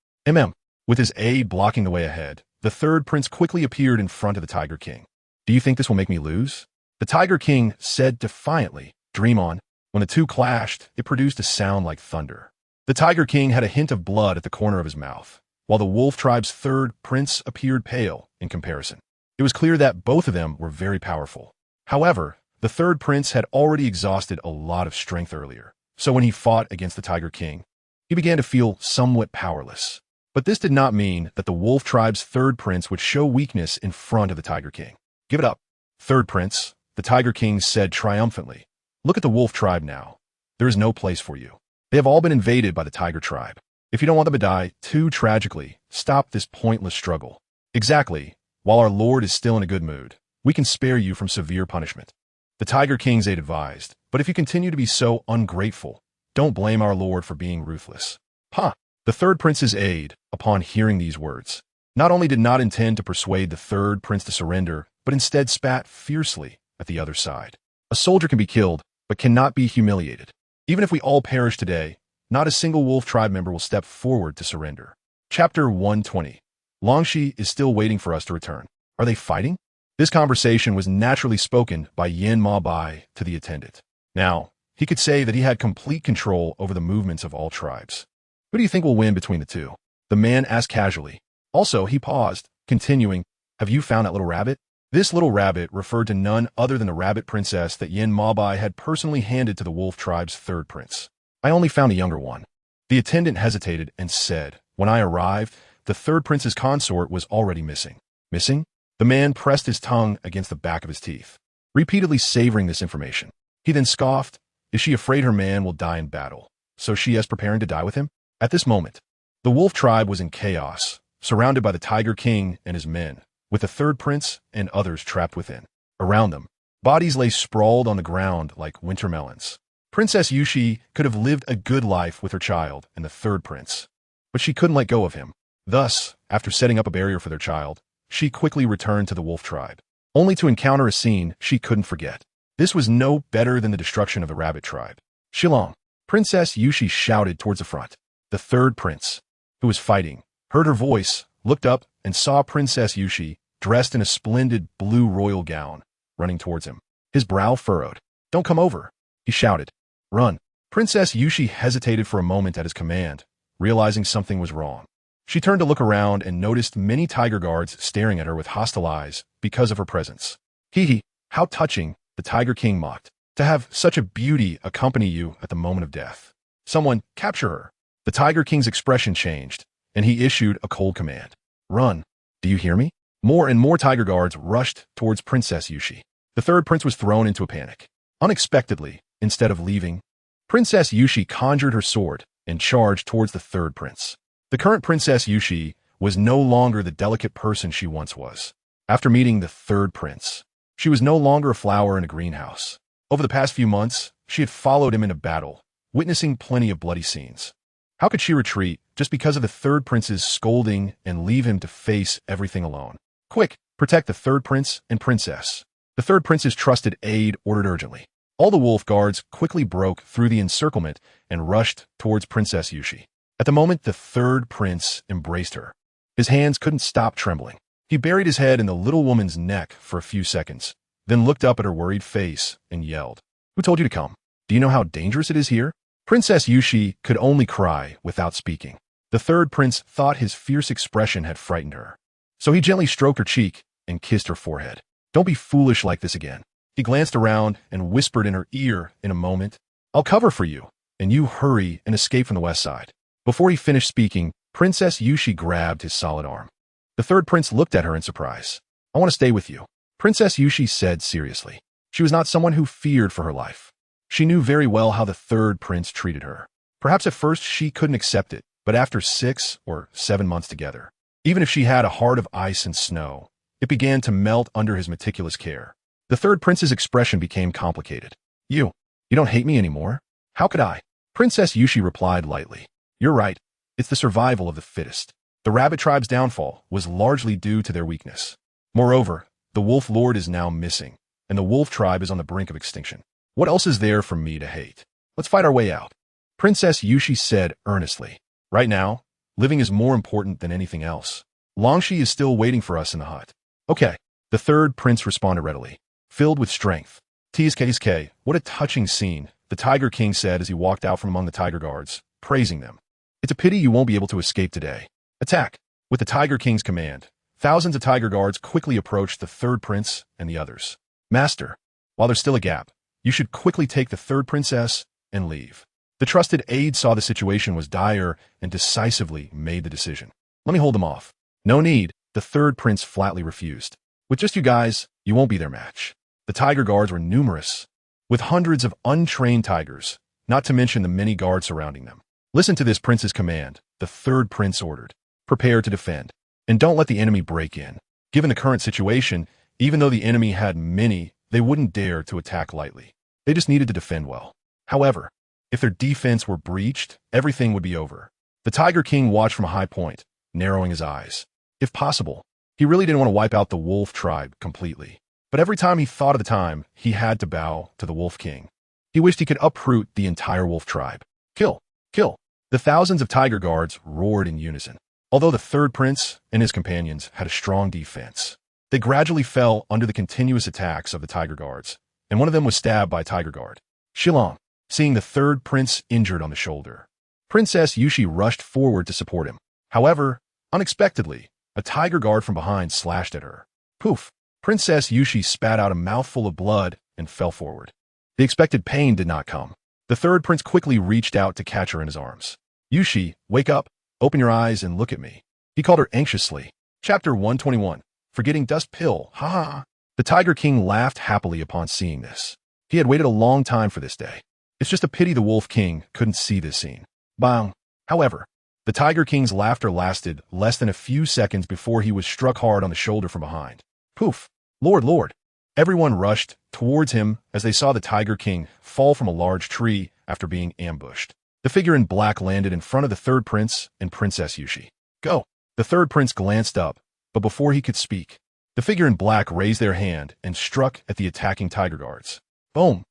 With his aide blocking the way ahead, the third prince quickly appeared in front of the Tiger King. "Do you think this will make me lose?" the Tiger King said defiantly. "Dream on." When the two clashed, it produced a sound like thunder. The Tiger King had a hint of blood at the corner of his mouth, while the Wolf Tribe's third prince appeared pale in comparison. It was clear that both of them were very powerful. However, the third prince had already exhausted a lot of strength earlier, so when he fought against the Tiger King, he began to feel somewhat powerless. But this did not mean that the Wolf Tribe's third prince would show weakness in front of the Tiger King. "Give it up, third prince," the Tiger King said triumphantly. "Look at the Wolf Tribe now. There is no place for you. They have all been invaded by the Tiger Tribe. If you don't want them to die too tragically, stop this pointless struggle." "Exactly. While our lord is still in a good mood, we can spare you from severe punishment," the Tiger King's aide advised. "But if you continue to be so ungrateful, don't blame our lord for being ruthless." "Huh!" The third prince's aide, upon hearing these words, not only did not intend to persuade the third prince to surrender, but instead spat fiercely at the other side. "A soldier can be killed, but cannot be humiliated. Even if we all perish today, not a single Wolf Tribe member will step forward to surrender." Chapter 120. Longxi is still waiting for us to return. Are they fighting? This conversation was naturally spoken by Yin Ma Bai to the attendant. Now, he could say that he had complete control over the movements of all tribes. "Who do you think will win between the two?" the man asked casually. Also, he paused, continuing, "Have you found that little rabbit?" This little rabbit referred to none other than the rabbit princess that Yin Ma Bai had personally handed to the Wolf Tribe's third prince. "I only found a younger one." The attendant hesitated and said, "When I arrived, the third prince's consort was already missing." "Missing?" The man pressed his tongue against the back of his teeth, repeatedly savoring this information. He then scoffed, Is she afraid her man will die in battle? So she is preparing to die with him? At this moment, the wolf tribe was in chaos, surrounded by the Tiger King and his men, with the third prince and others trapped within. Around them, bodies lay sprawled on the ground like winter melons. Princess Yushi could have lived a good life with her child and the third prince, but she couldn't let go of him. Thus, after setting up a barrier for their child, she quickly returned to the wolf tribe, only to encounter a scene she couldn't forget. This was no better than the destruction of the rabbit tribe. Shillong, Princess Yushi shouted towards the front. The third prince, who was fighting, heard her voice, looked up, and saw Princess Yushi, dressed in a splendid blue royal gown, running towards him. His brow furrowed. "Don't come over," he shouted. "Run." Princess Yushi hesitated for a moment at his command, realizing something was wrong. She turned to look around and noticed many tiger guards staring at her with hostile eyes because of her presence. "Hee hee, how touching," the Tiger King mocked. "To have such a beauty accompany you at the moment of death. Someone, capture her." The Tiger King's expression changed, and he issued a cold command. "Run. Do you hear me?" More and more tiger guards rushed towards Princess Yushi. The third prince was thrown into a panic. Unexpectedly, instead of leaving, Princess Yushi conjured her sword and charged towards the third prince. The current Princess Yushi was no longer the delicate person she once was. After meeting the third prince, she was no longer a flower in a greenhouse. Over the past few months, she had followed him into battle, witnessing plenty of bloody scenes. How could she retreat just because of the third prince's scolding and leave him to face everything alone? "Quick, protect the third prince and princess." The third prince's trusted aide ordered urgently. All the wolf guards quickly broke through the encirclement and rushed towards Princess Yushi. At the moment, the third prince embraced her. His hands couldn't stop trembling. He buried his head in the little woman's neck for a few seconds, then looked up at her worried face and yelled, "Who told you to come? Do you know how dangerous it is here?" Princess Yushi could only cry without speaking. The third prince thought his fierce expression had frightened her, so he gently stroked her cheek and kissed her forehead. "Don't be foolish like this again." He glanced around and whispered in her ear in a moment, "I'll cover for you, and you hurry and escape from the west side." Before he finished speaking, Princess Yushi grabbed his solid arm. The third prince looked at her in surprise. "I want to stay with you," Princess Yushi said seriously. She was not someone who feared for her life. She knew very well how the third prince treated her. Perhaps at first she couldn't accept it, but after 6 or 7 months together, even if she had a heart of ice and snow, it began to melt under his meticulous care. The third prince's expression became complicated. You don't hate me anymore?" "How could I?" Princess Yushi replied lightly. "You're right. It's the survival of the fittest. The rabbit tribe's downfall was largely due to their weakness. Moreover, the wolf lord is now missing, and the wolf tribe is on the brink of extinction. What else is there for me to hate? Let's fight our way out." Princess Yushi said earnestly. "Right now, living is more important than anything else. Longshi is still waiting for us in the hut." "Okay," the third prince responded readily, filled with strength. "TSK, what a touching scene," the Tiger King said as he walked out from among the tiger guards, praising them. "It's a pity you won't be able to escape today. Attack!" With the Tiger King's command, thousands of tiger guards quickly approached the third prince and the others. "Master, while there's still a gap, you should quickly take the third princess and leave." The trusted aide saw the situation was dire and decisively made the decision. "Let me hold them off." "No need," the third prince flatly refused. "With just you guys, you won't be their match." The tiger guards were numerous, with hundreds of untrained tigers, not to mention the many guards surrounding them. "Listen to this prince's command," the third prince ordered. "Prepare to defend, and don't let the enemy break in." Given the current situation, even though the enemy had many, they wouldn't dare to attack lightly. They just needed to defend well. However, if their defense were breached, everything would be over. The Tiger King watched from a high point, narrowing his eyes. If possible, he really didn't want to wipe out the wolf tribe completely. But every time he thought of the time, he had to bow to the Wolf King. He wished he could uproot the entire wolf tribe. "Kill! Kill!" The thousands of tiger guards roared in unison. Although the third prince and his companions had a strong defense, they gradually fell under the continuous attacks of the tiger guards, and one of them was stabbed by a tiger guard. Shillong, seeing the third prince injured on the shoulder, Princess Yushi rushed forward to support him. However, unexpectedly, a tiger guard from behind slashed at her. Poof! Princess Yushi spat out a mouthful of blood and fell forward. The expected pain did not come. The third prince quickly reached out to catch her in his arms. "Yushi, wake up, open your eyes and look at me," he called her anxiously. Chapter 121. Forgetting Dust Pill, ha ha. The Tiger King laughed happily upon seeing this. He had waited a long time for this day. It's just a pity the Wolf King couldn't see this scene. Bang. However, the Tiger King's laughter lasted less than a few seconds before he was struck hard on the shoulder from behind. Poof! Lord, Lord! Everyone rushed towards him as they saw the Tiger King fall from a large tree after being ambushed. The figure in black landed in front of the third prince and Princess Yushi. Go! The third prince glanced up, but before he could speak, the figure in black raised their hand and struck at the attacking tiger guards. Boom!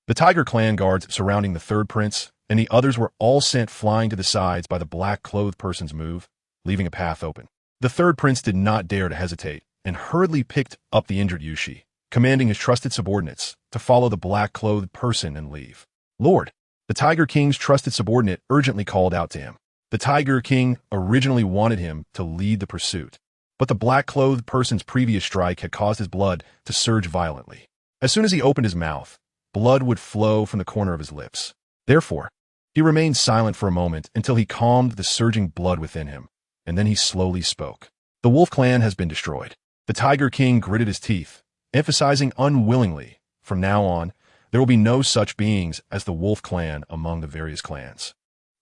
The tiger clan guards surrounding the third prince and the others were all sent flying to the sides by the black-clothed person's move, leaving a path open. The third prince did not dare to hesitate and hurriedly picked up the injured Yushi, commanding his trusted subordinates to follow the black-clothed person and leave. Lord, the Tiger King's trusted subordinate urgently called out to him. The Tiger King originally wanted him to lead the pursuit, but the black-clothed person's previous strike had caused his blood to surge violently. As soon as he opened his mouth, blood would flow from the corner of his lips. Therefore, he remained silent for a moment until he calmed the surging blood within him, and then he slowly spoke. The Wolf clan has been destroyed. The Tiger King gritted his teeth, emphasizing unwillingly, from now on, there will be no such beings as the Wolf clan among the various clans.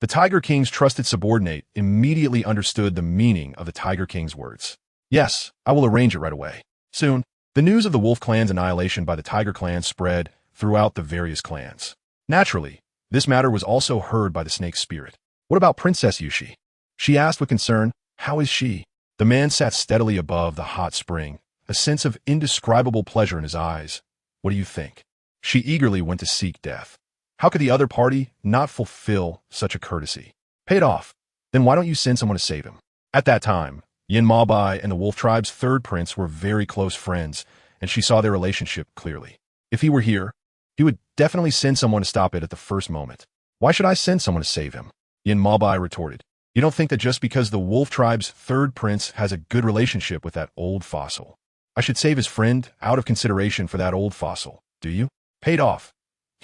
The Tiger King's trusted subordinate immediately understood the meaning of the Tiger King's words. Yes, I will arrange it right away. Soon, the news of the Wolf clan's annihilation by the Tiger clan spread throughout the various clans. Naturally, this matter was also heard by the snake spirit. What about Princess Yushi? She asked with concern. How is she? The man sat steadily above the hot spring, a sense of indescribable pleasure in his eyes. What do you think? She eagerly went to seek death. How could the other party not fulfill such a courtesy? Pay it off. Then why don't you send someone to save him? At that time, Yin Maobai and the Wolf tribe's third prince were very close friends, and she saw their relationship clearly. If he were here, he would definitely send someone to stop it at the first moment. Why should I send someone to save him? Yin Maobai retorted. You don't think that just because the Wolf tribe's third prince has a good relationship with that old fossil, I should save his friend out of consideration for that old fossil, do you? Paid off.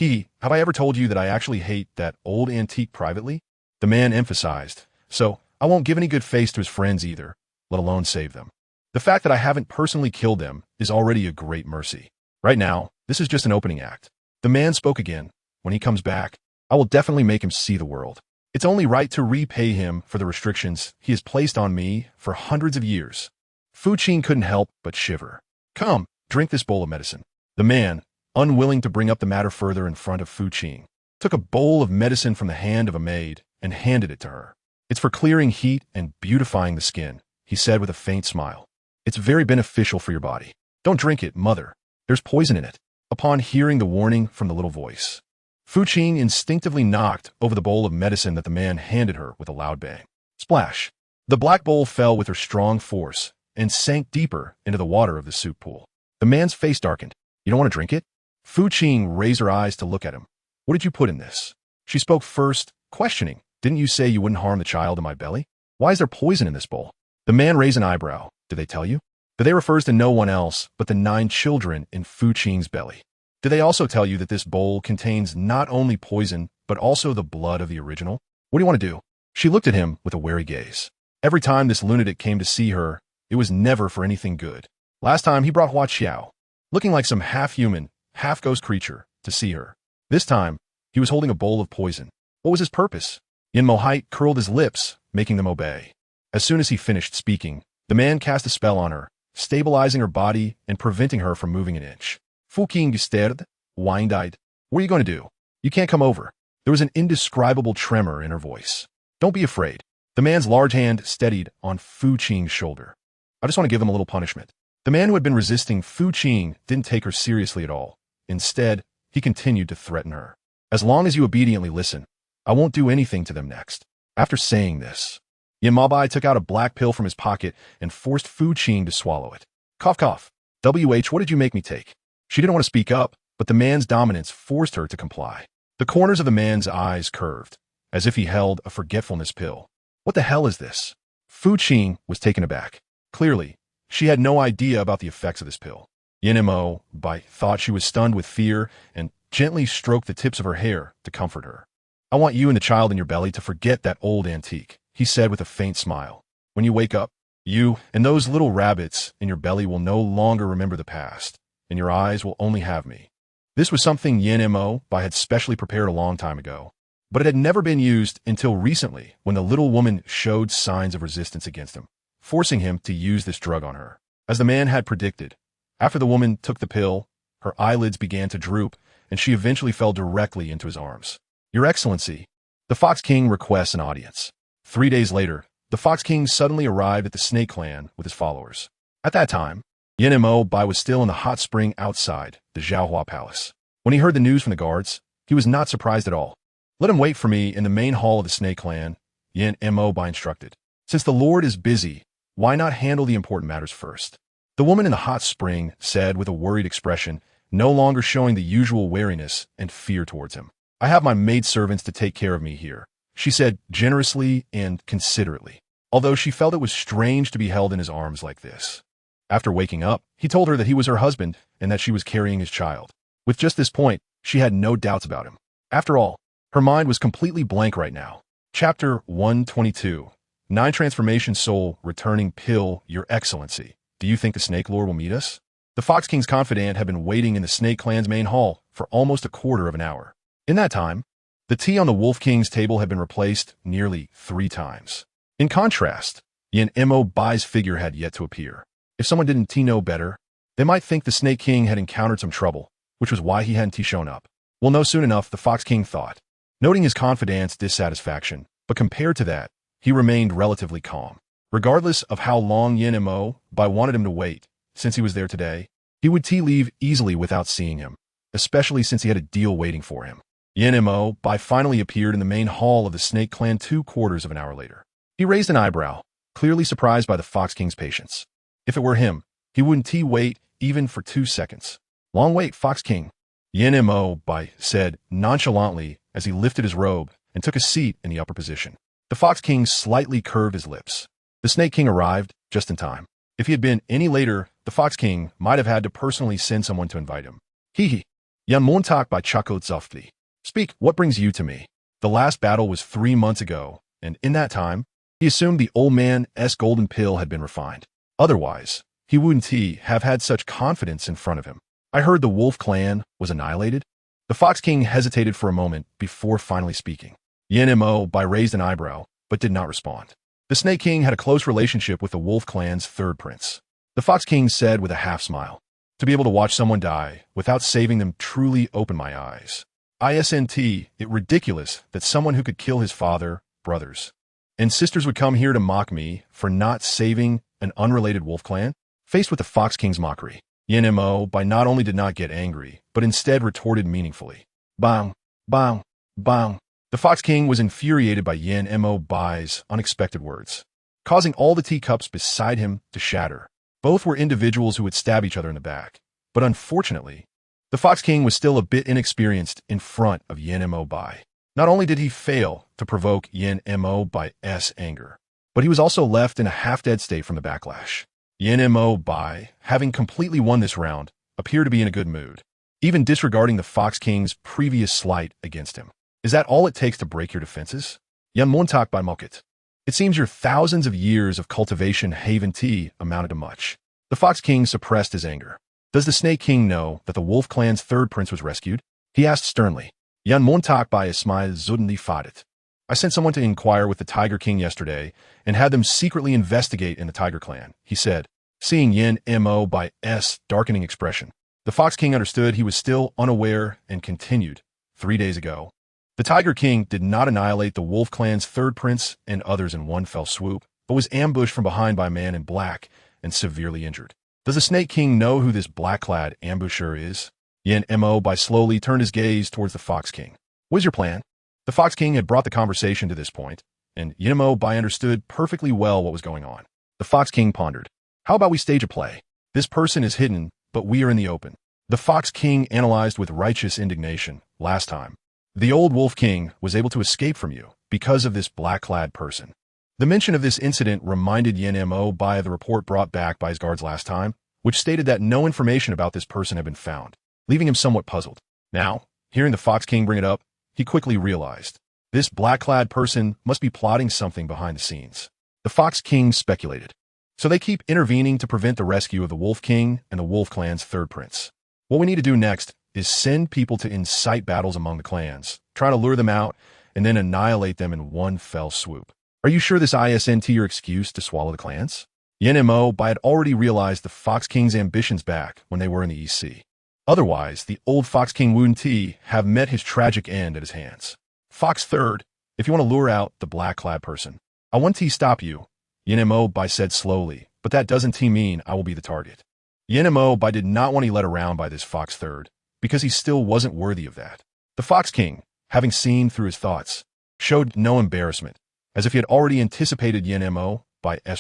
Have I ever told you that I actually hate that old antique privately? The man emphasized. So, I won't give any good face to his friends either, let alone save them. The fact that I haven't personally killed them is already a great mercy. Right now, this is just an opening act. The man spoke again. When he comes back, I will definitely make him see the world. It's only right to repay him for the restrictions he has placed on me for hundreds of years. Fu Qing couldn't help but shiver. Come, drink this bowl of medicine. The man, unwilling to bring up the matter further in front of Fu Qing, took a bowl of medicine from the hand of a maid and handed it to her. It's for clearing heat and beautifying the skin, he said with a faint smile. It's very beneficial for your body. Don't drink it, mother. There's poison in it. Upon hearing the warning from the little voice, Fu Qing instinctively knocked over the bowl of medicine that the man handed her with a loud bang. Splash! The black bowl fell with her strong force and sank deeper into the water of the soup pool. The man's face darkened. You don't want to drink it? Fu Qing raised her eyes to look at him. What did you put in this? She spoke first, questioning. Didn't you say you wouldn't harm the child in my belly? Why is there poison in this bowl? The man raised an eyebrow. Did they tell you? But they refers to no one else but the 9 children in Fu Qing's belly. Did they also tell you that this bowl contains not only poison, but also the blood of the original? What do you want to do? She looked at him with a wary gaze. Every time this lunatic came to see her, it was never for anything good. Last time he brought Hua Qiao, looking like some half-human, half-ghost creature, to see her. This time, he was holding a bowl of poison. What was his purpose? Yin Mohite curled his lips, making them obey. As soon as he finished speaking, the man cast a spell on her, stabilizing her body and preventing her from moving an inch. Fu Qing stared, wide-eyed. What are you going to do? You can't come over. There was an indescribable tremor in her voice. Don't be afraid. The man's large hand steadied on Fu Qing's shoulder. I just want to give him a little punishment. The man who had been resisting Fu Qing didn't take her seriously at all. Instead, he continued to threaten her. As long as you obediently listen, I won't do anything to them next. After saying this, Yin Maobai took out a black pill from his pocket and forced Fu Qing to swallow it. Cough, cough. WH, what did you make me take? She didn't want to speak up, but the man's dominance forced her to comply. The corners of the man's eyes curved, as if he held a forgetfulness pill. What the hell is this? Fu Qing was taken aback. Clearly, she had no idea about the effects of this pill. Yin Maobai thought she was stunned with fear and gently stroked the tips of her hair to comfort her. I want you and the child in your belly to forget that old antique, he said with a faint smile. When you wake up, you and those little rabbits in your belly will no longer remember the past, and your eyes will only have me. This was something Yin Mo Bai had specially prepared a long time ago, but it had never been used until recently when the little woman showed signs of resistance against him, forcing him to use this drug on her. As the man had predicted, after the woman took the pill, her eyelids began to droop, and she eventually fell directly into his arms. Your Excellency, the Fox King requests an audience. 3 days later, the Fox King suddenly arrived at the Snake Clan with his followers. At that time, Yin Mo Bai was still in the hot spring outside the Zhaohua Palace. When he heard the news from the guards, he was not surprised at all. Let him wait for me in the main hall of the Snake Clan, Yin Mo Bai instructed. Since the Lord is busy, why not handle the important matters first? The woman in the hot spring said with a worried expression, no longer showing the usual wariness and fear towards him. I have my maidservants to take care of me here, she said generously and considerately, although she felt it was strange to be held in his arms like this. After waking up, he told her that he was her husband and that she was carrying his child. With just this point, she had no doubts about him. After all, her mind was completely blank right now. Chapter 122. 9 Transformation Soul Returning Pill. Your Excellency, do you think the Snake Lord will meet us? The Fox King's confidant had been waiting in the Snake Clan's main hall for almost a quarter of an hour. In that time, the tea on the Wolf King's table had been replaced nearly 3 times. In contrast, Yin Mo Bai's figure had yet to appear. If someone didn't know better, they might think the Snake King had encountered some trouble, which was why he hadn't shown up. We'll know soon enough, the Fox King thought, noting his confidant's dissatisfaction, but compared to that, he remained relatively calm. Regardless of how long Yin Mo Bai wanted him to wait, since he was there today, he would leave easily without seeing him, especially since he had a deal waiting for him. Yin Mo Bai finally appeared in the main hall of the Snake Clan 2/4 of an hour later. He raised an eyebrow, clearly surprised by the Fox King's patience. If it were him, he wouldn't wait even for 2 seconds. Long wait, Fox King, Yin Mo Bai said nonchalantly as he lifted his robe and took a seat in the upper position. The Fox King slightly curved his lips. The Snake King arrived just in time. If he had been any later, the Fox King might have had to personally send someone to invite him. Hee. Yan Montak by Chakot Zofli. Speak, what brings you to me? The last battle was 3 months ago, and in that time, he assumed the old man's golden pill had been refined. Otherwise, he wouldn't have had such confidence in front of him. I heard the Wolf Clan was annihilated. The Fox King hesitated for a moment before finally speaking. Yin Mo Bai raised an eyebrow, but did not respond. The Snake King had a close relationship with the Wolf Clan's 3rd prince. The Fox King said with a half smile, to be able to watch someone die without saving them truly opened my eyes. Isn't it ridiculous that someone who could kill his father, brothers, and sisters would come here to mock me for not saving an unrelated wolf clan? Faced with the Fox King's mockery, Yin Mo Bai not only did not get angry, but instead retorted meaningfully. Bang, bang, bang. The Fox King was infuriated by Yin Mo Bai's unexpected words, causing all the teacups beside him to shatter. Both were individuals who would stab each other in the back, but unfortunately, the Fox King was still a bit inexperienced in front of Yin Mo Bai. Not only did he fail to provoke Yin Mo Bai's anger, but he was also left in a half-dead state from the backlash. Yin Mo Bai, having completely won this round, appeared to be in a good mood, even disregarding the Fox King's previous slight against him. Is that all it takes to break your defenses? Yan Montak by Mokit. It seems your thousands of years of cultivation haven tea amounted to much. The Fox King suppressed his anger. Does the Snake King know that the Wolf Clan's 3rd prince was rescued? He asked sternly. Yan Montak by Ismail Zudni Fadet. I sent someone to inquire with the Tiger King yesterday and had them secretly investigate in the Tiger Clan, he said, seeing Yin Mo Bai's darkening expression. The Fox King understood he was still unaware and continued. 3 days ago, the Tiger King did not annihilate the Wolf Clan's 3rd prince and others in one fell swoop, but was ambushed from behind by a man in black and severely injured. Does the Snake King know who this black-clad ambusher is? Yin Mo Bai slowly turned his gaze towards the Fox King. What is your plan? The Fox King had brought the conversation to this point, and Yin Mo Bai understood perfectly well what was going on. The Fox King pondered. How about we stage a play? This person is hidden, but we are in the open. The Fox King analyzed with righteous indignation. Last time, the old Wolf King was able to escape from you because of this black-clad person. The mention of this incident reminded Yin Mo Bai of the report brought back by his guards last time, which stated that no information about this person had been found, leaving him somewhat puzzled. Now, hearing the Fox King bring it up, he quickly realized. This black-clad person must be plotting something behind the scenes. The Fox King speculated. So they keep intervening to prevent the rescue of the Wolf King and the Wolf Clan's 3rd prince. What we need to do next is send people to incite battles among the clans, try to lure them out, and then annihilate them in one fell swoop. Are you sure this isn't your excuse to swallow the clans? Yin Mo had already realized the Fox King's ambitions back when they were in the East Sea. Otherwise, the old Fox King Wu Ti have met his tragic end at his hands. Fox Third, if you want to lure out the black-clad person, I want to stop you, Yin Mo said slowly, but that doesn't mean I will be the target. Yin Mo did not want to be led around by this Fox Third, because he still wasn't worthy of that. The Fox King, having seen through his thoughts, showed no embarrassment, as if he had already anticipated Yin Mo's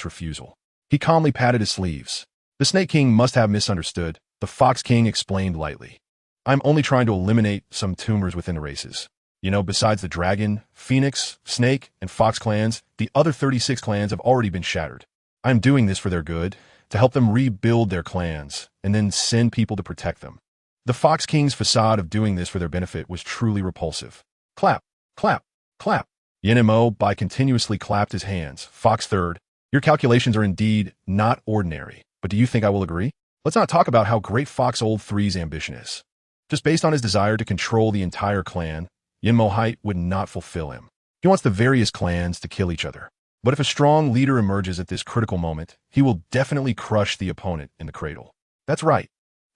refusal. He calmly patted his sleeves. The Snake King must have misunderstood, the Fox King explained lightly. I'm only trying to eliminate some tumors within the races. Besides the Dragon, Phoenix, Snake, and Fox clans, the other 36 clans have already been shattered. I'm doing this for their good, to help them rebuild their clans, and then send people to protect them. The Fox King's facade of doing this for their benefit was truly repulsive. Clap, clap, clap. Yin Mo continuously clapped his hands. Fox Third, your calculations are indeed not ordinary, but do you think I will agree? Let's not talk about how great Fox Old Three's ambition is. Just based on his desire to control the entire clan, Yin Mo would not fulfill him. He wants the various clans to kill each other. But if a strong leader emerges at this critical moment, he will definitely crush the opponent in the cradle. That's right.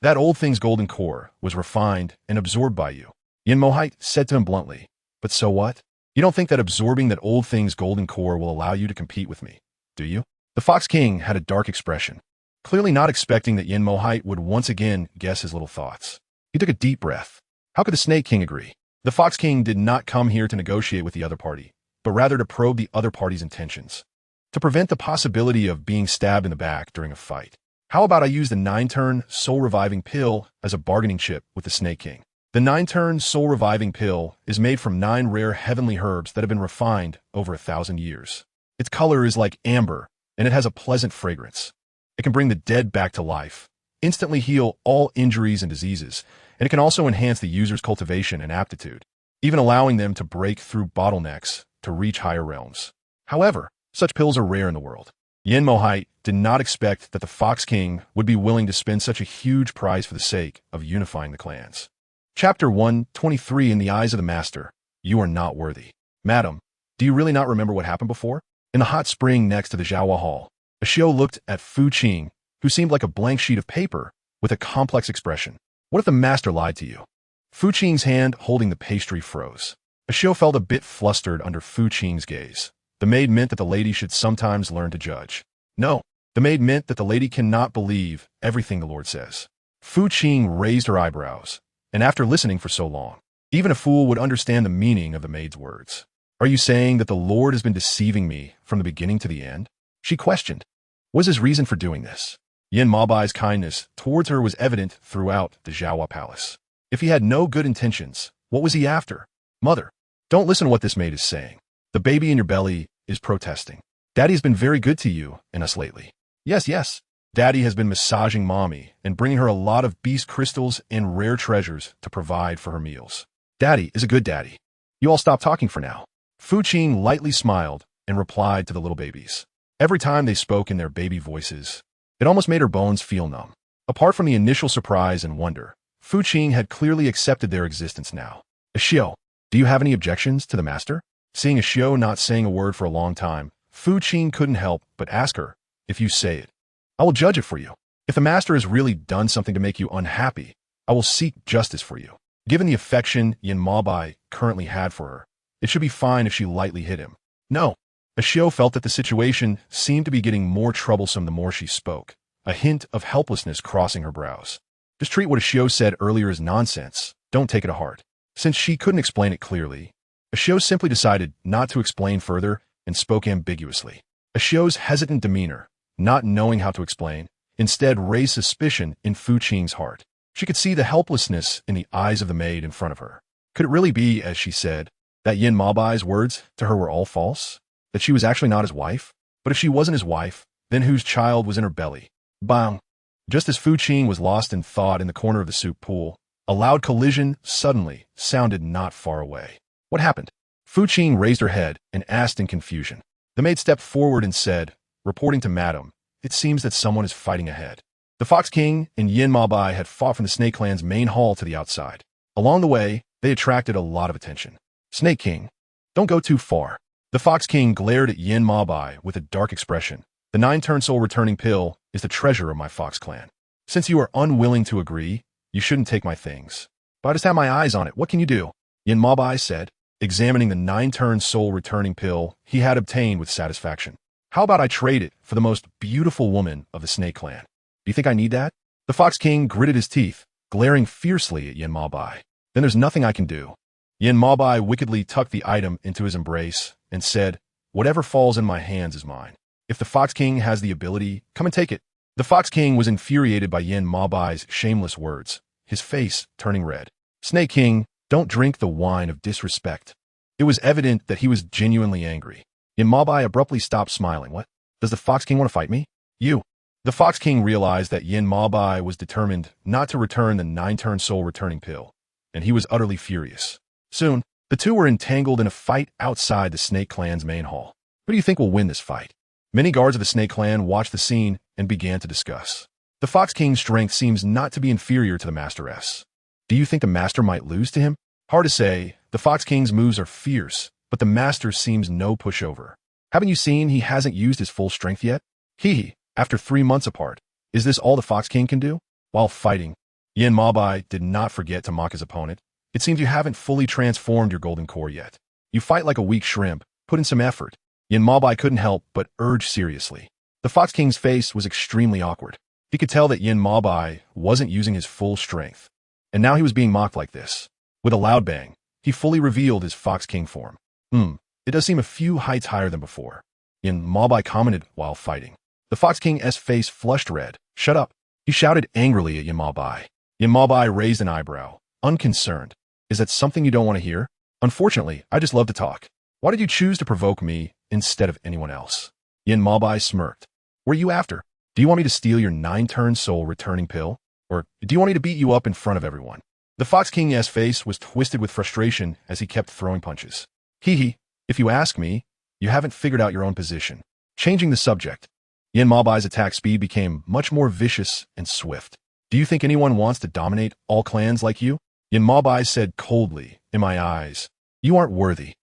That old thing's golden core was refined and absorbed by you. Yin Mo said to him bluntly. But so what? You don't think that absorbing that old thing's golden core will allow you to compete with me, do you? The Fox King had a dark expression, clearly not expecting that Yin Mo would once again guess his little thoughts. He took a deep breath. How could the Snake King agree? The Fox King did not come here to negotiate with the other party, but rather to probe the other party's intentions, to prevent the possibility of being stabbed in the back during a fight. How about I use the 9-turn soul-reviving pill as a bargaining chip with the Snake King? The 9-turn soul-reviving pill is made from 9 rare heavenly herbs that have been refined over 1,000 years. Its color is like amber, and it has a pleasant fragrance. It can bring the dead back to life, instantly heal all injuries and diseases, and it can also enhance the user's cultivation and aptitude, even allowing them to break through bottlenecks to reach higher realms. However, such pills are rare in the world. Yin Mo did not expect that the Fox King would be willing to spend such a huge price for the sake of unifying the clans. Chapter 123 In the Eyes of the Master, You Are Not Worthy. Madam, do you really not remember what happened before? In the hot spring next to the Zhaohua Hall, Ashio looked at Fu Qing, who seemed like a blank sheet of paper, with a complex expression. What if the master lied to you? Fu Qing's hand holding the pastry froze. Ashio felt a bit flustered under Fu Qing's gaze. The maid meant that the lady should sometimes learn to judge. No, the maid meant that the lady cannot believe everything the Lord says. Fu Qing raised her eyebrows, and after listening for so long, even a fool would understand the meaning of the maid's words. Are you saying that the Lord has been deceiving me from the beginning to the end? She questioned. What was his reason for doing this? Yin Mabai's kindness towards her was evident throughout the Zhaohua Palace. If he had no good intentions, what was he after? Mother, don't listen to what this maid is saying. The baby in your belly is protesting. Daddy has been very good to you and us lately. Yes. Daddy has been massaging Mommy and bringing her a lot of beast crystals and rare treasures to provide for her meals. Daddy is a good daddy. You all stop talking for now. Fu Qing lightly smiled and replied to the little babies. Every time they spoke in their baby voices, it almost made her bones feel numb. Apart from the initial surprise and wonder, Fu Qing had clearly accepted their existence now. Ashio, do you have any objections to the master? Seeing Ashio not saying a word for a long time, Fu Qing couldn't help but ask her, if you say it, I will judge it for you. If the master has really done something to make you unhappy, I will seek justice for you. Given the affection Yin Mabai currently had for her, it should be fine if she lightly hit him. No. Ashio felt that the situation seemed to be getting more troublesome the more she spoke, a hint of helplessness crossing her brows. Just treat what Ashio said earlier as nonsense. Don't take it to heart. Since she couldn't explain it clearly, Ashio simply decided not to explain further and spoke ambiguously. Ashio's hesitant demeanor, not knowing how to explain, instead raised suspicion in Fu Qing's heart. She could see the helplessness in the eyes of the maid in front of her. Could it really be, as she said, that Yin Mabai's words to her were all false? That she was actually not his wife? But if she wasn't his wife, then whose child was in her belly? Bang! Just as Fu Qing was lost in thought in the corner of the soup pool, a loud collision suddenly sounded not far away. What happened? Fu Qing raised her head and asked in confusion. The maid stepped forward and said, reporting to Madam, it seems that someone is fighting ahead. The Fox King and Yin Mabai had fought from the Snake Clan's main hall to the outside. Along the way, they attracted a lot of attention. Snake King, don't go too far. The Fox King glared at Yin Mabai with a dark expression. The 9-turn soul returning pill is the treasure of my Fox Clan. Since you are unwilling to agree, you shouldn't take my things. But I just have my eyes on it. What can you do? Yin Mabai said, examining the 9-turn soul returning pill he had obtained with satisfaction. How about I trade it for the most beautiful woman of the Snake Clan? Do you think I need that? The Fox King gritted his teeth, glaring fiercely at Yin Mabai. Then there's nothing I can do. Yin Mabai wickedly tucked the item into his embrace and said, whatever falls in my hands is mine. If the Fox King has the ability, come and take it. The Fox King was infuriated by Yin Mabai's shameless words, his face turning red. Snake King, don't drink the wine of disrespect. It was evident that he was genuinely angry. Yin Mabai abruptly stopped smiling. What? Does the Fox King want to fight me? You. The Fox King realized that Yin Mabai was determined not to return the 9-turn soul returning pill, and he was utterly furious. Soon, the two were entangled in a fight outside the Snake Clan's main hall. Who do you think will win this fight? Many guards of the Snake Clan watched the scene and began to discuss. The Fox King's strength seems not to be inferior to the Master's. Do you think the Master might lose to him? Hard to say. The Fox King's moves are fierce, but the Master seems no pushover. Haven't you seen he hasn't used his full strength yet? Hee. After 3 months apart, is this all the Fox King can do? While fighting, Yin Mabai did not forget to mock his opponent. It seems you haven't fully transformed your golden core yet. You fight like a weak shrimp. Put in some effort. Yin Mabai couldn't help but urge seriously. The Fox King's face was extremely awkward. He could tell that Yin Mabai wasn't using his full strength. And now he was being mocked like this. With a loud bang, he fully revealed his Fox King form. It does seem a few heights higher than before. Yin Mabai commented while fighting. The Fox King's face flushed red. Shut up. He shouted angrily at Yin Mabai. Yin Mabai raised an eyebrow, unconcerned. Is that something you don't want to hear? Unfortunately, I just love to talk. Why did you choose to provoke me instead of anyone else? Yin Mabai smirked. What are you after? Do you want me to steal your 9-turn soul returning pill? Or do you want me to beat you up in front of everyone? The Fox King's face was twisted with frustration as he kept throwing punches. Hee. If you ask me, you haven't figured out your own position. Changing the subject, Yin Mabai's attack speed became much more vicious and swift. Do you think anyone wants to dominate all clans like you? Yin Mabai said coldly, in my eyes, you aren't worthy.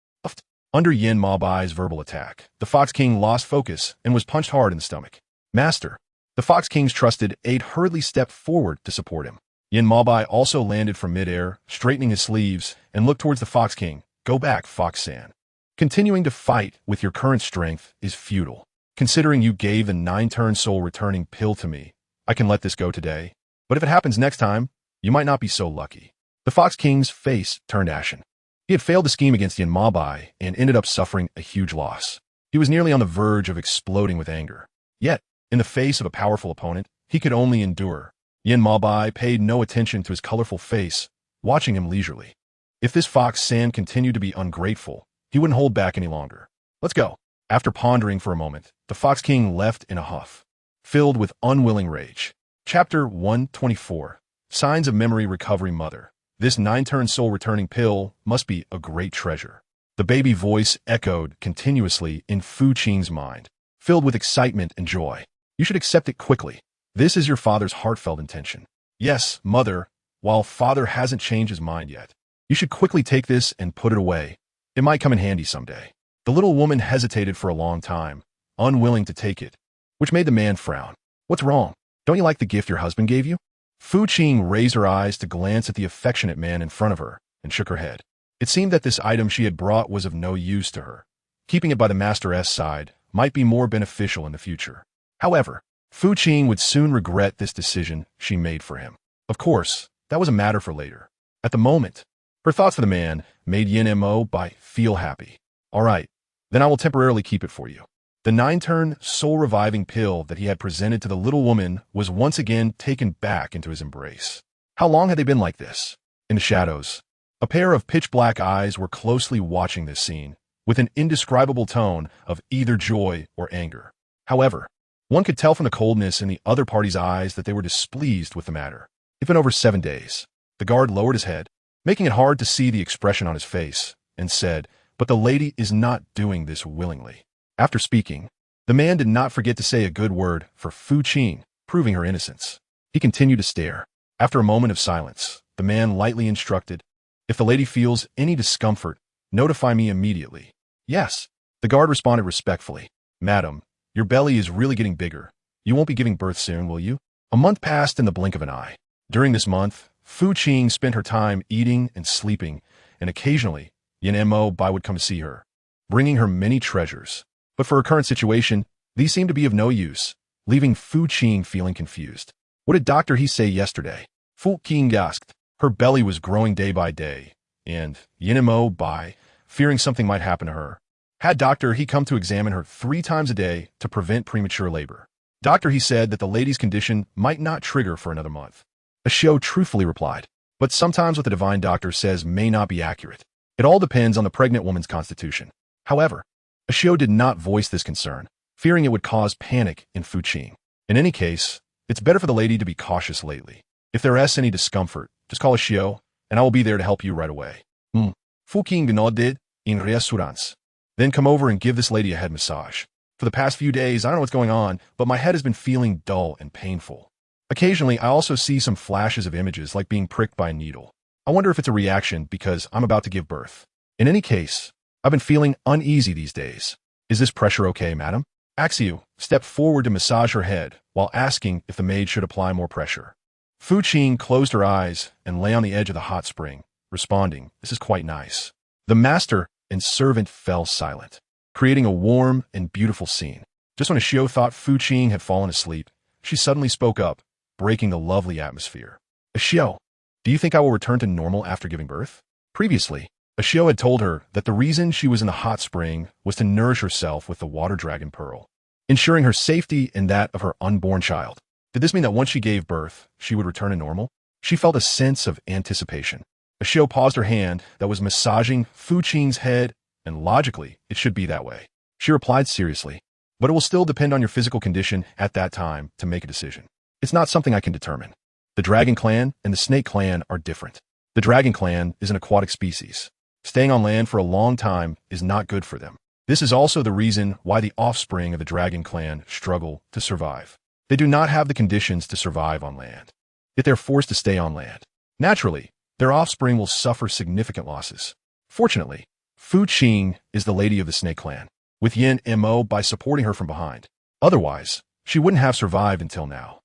Under Yin Mabai's verbal attack, the Fox King lost focus and was punched hard in the stomach. Master. The Fox King's trusted aide hurriedly stepped forward to support him. Yin Mabai also landed from midair, straightening his sleeves, and looked towards the Fox King. Go back, Fox-san. Continuing to fight with your current strength is futile. Considering you gave the 9-turn soul returning pill to me, I can let this go today. But if it happens next time, you might not be so lucky. The Fox King's face turned ashen. He had failed to scheme against Yin Mabai and ended up suffering a huge loss. He was nearly on the verge of exploding with anger. Yet, in the face of a powerful opponent, he could only endure. Yin Mabai paid no attention to his colorful face, watching him leisurely. If this Fox-san continued to be ungrateful, he wouldn't hold back any longer. Let's go. After pondering for a moment, the Fox King left in a huff, filled with unwilling rage. Chapter 124. Signs of Memory Recovery Mother. This 9-turn soul returning pill must be a great treasure. The baby voice echoed continuously in Fu Qing's mind, filled with excitement and joy. You should accept it quickly. This is your father's heartfelt intention. Yes, mother, while father hasn't changed his mind yet. You should quickly take this and put it away. It might come in handy someday. The little woman hesitated for a long time, unwilling to take it, which made the man frown. What's wrong? Don't you like the gift your husband gave you? Fu Qing raised her eyes to glance at the affectionate man in front of her and shook her head. It seemed that this item she had brought was of no use to her. Keeping it by the Master's side might be more beneficial in the future. However, Fu Qing would soon regret this decision she made for him. Of course, that was a matter for later. At the moment, her thoughts for the man made Yin Mabai feel happy. All right, then I will temporarily keep it for you. The 9-turn soul-reviving pill that he had presented to the little woman was once again taken back into his embrace. How long had they been like this? In the shadows, a pair of pitch-black eyes were closely watching this scene, with an indescribable tone of either joy or anger. However, one could tell from the coldness in the other party's eyes that they were displeased with the matter. It's been over 7 days. The guard lowered his head, making it hard to see the expression on his face, and said, but the lady is not doing this willingly. After speaking, the man did not forget to say a good word for Fu Qing, proving her innocence. He continued to stare. After a moment of silence, the man lightly instructed, "If the lady feels any discomfort, notify me immediately." "Yes." The guard responded respectfully. "Madam, your belly is really getting bigger. You won't be giving birth soon, will you?" A month passed in the blink of an eye. During this month, Fu Qing spent her time eating and sleeping, and occasionally, Yin Mo Bai would come to see her, bringing her many treasures. But for her current situation, these seemed to be of no use, leaving Fu Qing feeling confused. "What did Dr. He say yesterday?" Fu Qing asked. Her belly was growing day by day, and Yin Mo Bai, fearing something might happen to her, had Dr. He come to examine her 3 times a day to prevent premature labor. Dr. He said that the lady's condition might not trigger for another month. Ashio truthfully replied, "But sometimes what the divine doctor says may not be accurate. It all depends on the pregnant woman's constitution." However, Ashio did not voice this concern, fearing it would cause panic in Fu Qing. In any case, it's better for the lady to be cautious lately. If there is any discomfort, just call Ashio, and I will be there to help you right away. Fu Qing nodded in reassurance. "Then come over and give this lady a head massage. For the past few days, I don't know what's going on, but my head has been feeling dull and painful. Occasionally, I also see some flashes of images like being pricked by a needle. I wonder if it's a reaction because I'm about to give birth. In any case, I've been feeling uneasy these days. Is this pressure okay, madam?" Axiu stepped forward to massage her head while asking if the maid should apply more pressure. Fu Qing closed her eyes and lay on the edge of the hot spring, responding, "This is quite nice." The master and servant fell silent, creating a warm and beautiful scene. Just when Ashio thought Fu Qing had fallen asleep, she suddenly spoke up, breaking the lovely atmosphere. "Ashio, do you think I will return to normal after giving birth?" Previously, Ashio had told her that the reason she was in the hot spring was to nourish herself with the water dragon pearl, ensuring her safety and that of her unborn child. Did this mean that once she gave birth, she would return to normal? She felt a sense of anticipation. Ashio paused her hand that was massaging Fu Qing's head, and logically, it should be that way. She replied seriously, "But it will still depend on your physical condition at that time to make a decision. It's not something I can determine. The dragon clan and the snake clan are different. The dragon clan is an aquatic species. Staying on land for a long time is not good for them. This is also the reason why the offspring of the dragon clan struggle to survive. They do not have the conditions to survive on land, yet they're forced to stay on land. Naturally, their offspring will suffer significant losses. Fortunately, Fu Qing is the lady of the snake clan, with Yin Mo by supporting her from behind. Otherwise, she wouldn't have survived until now.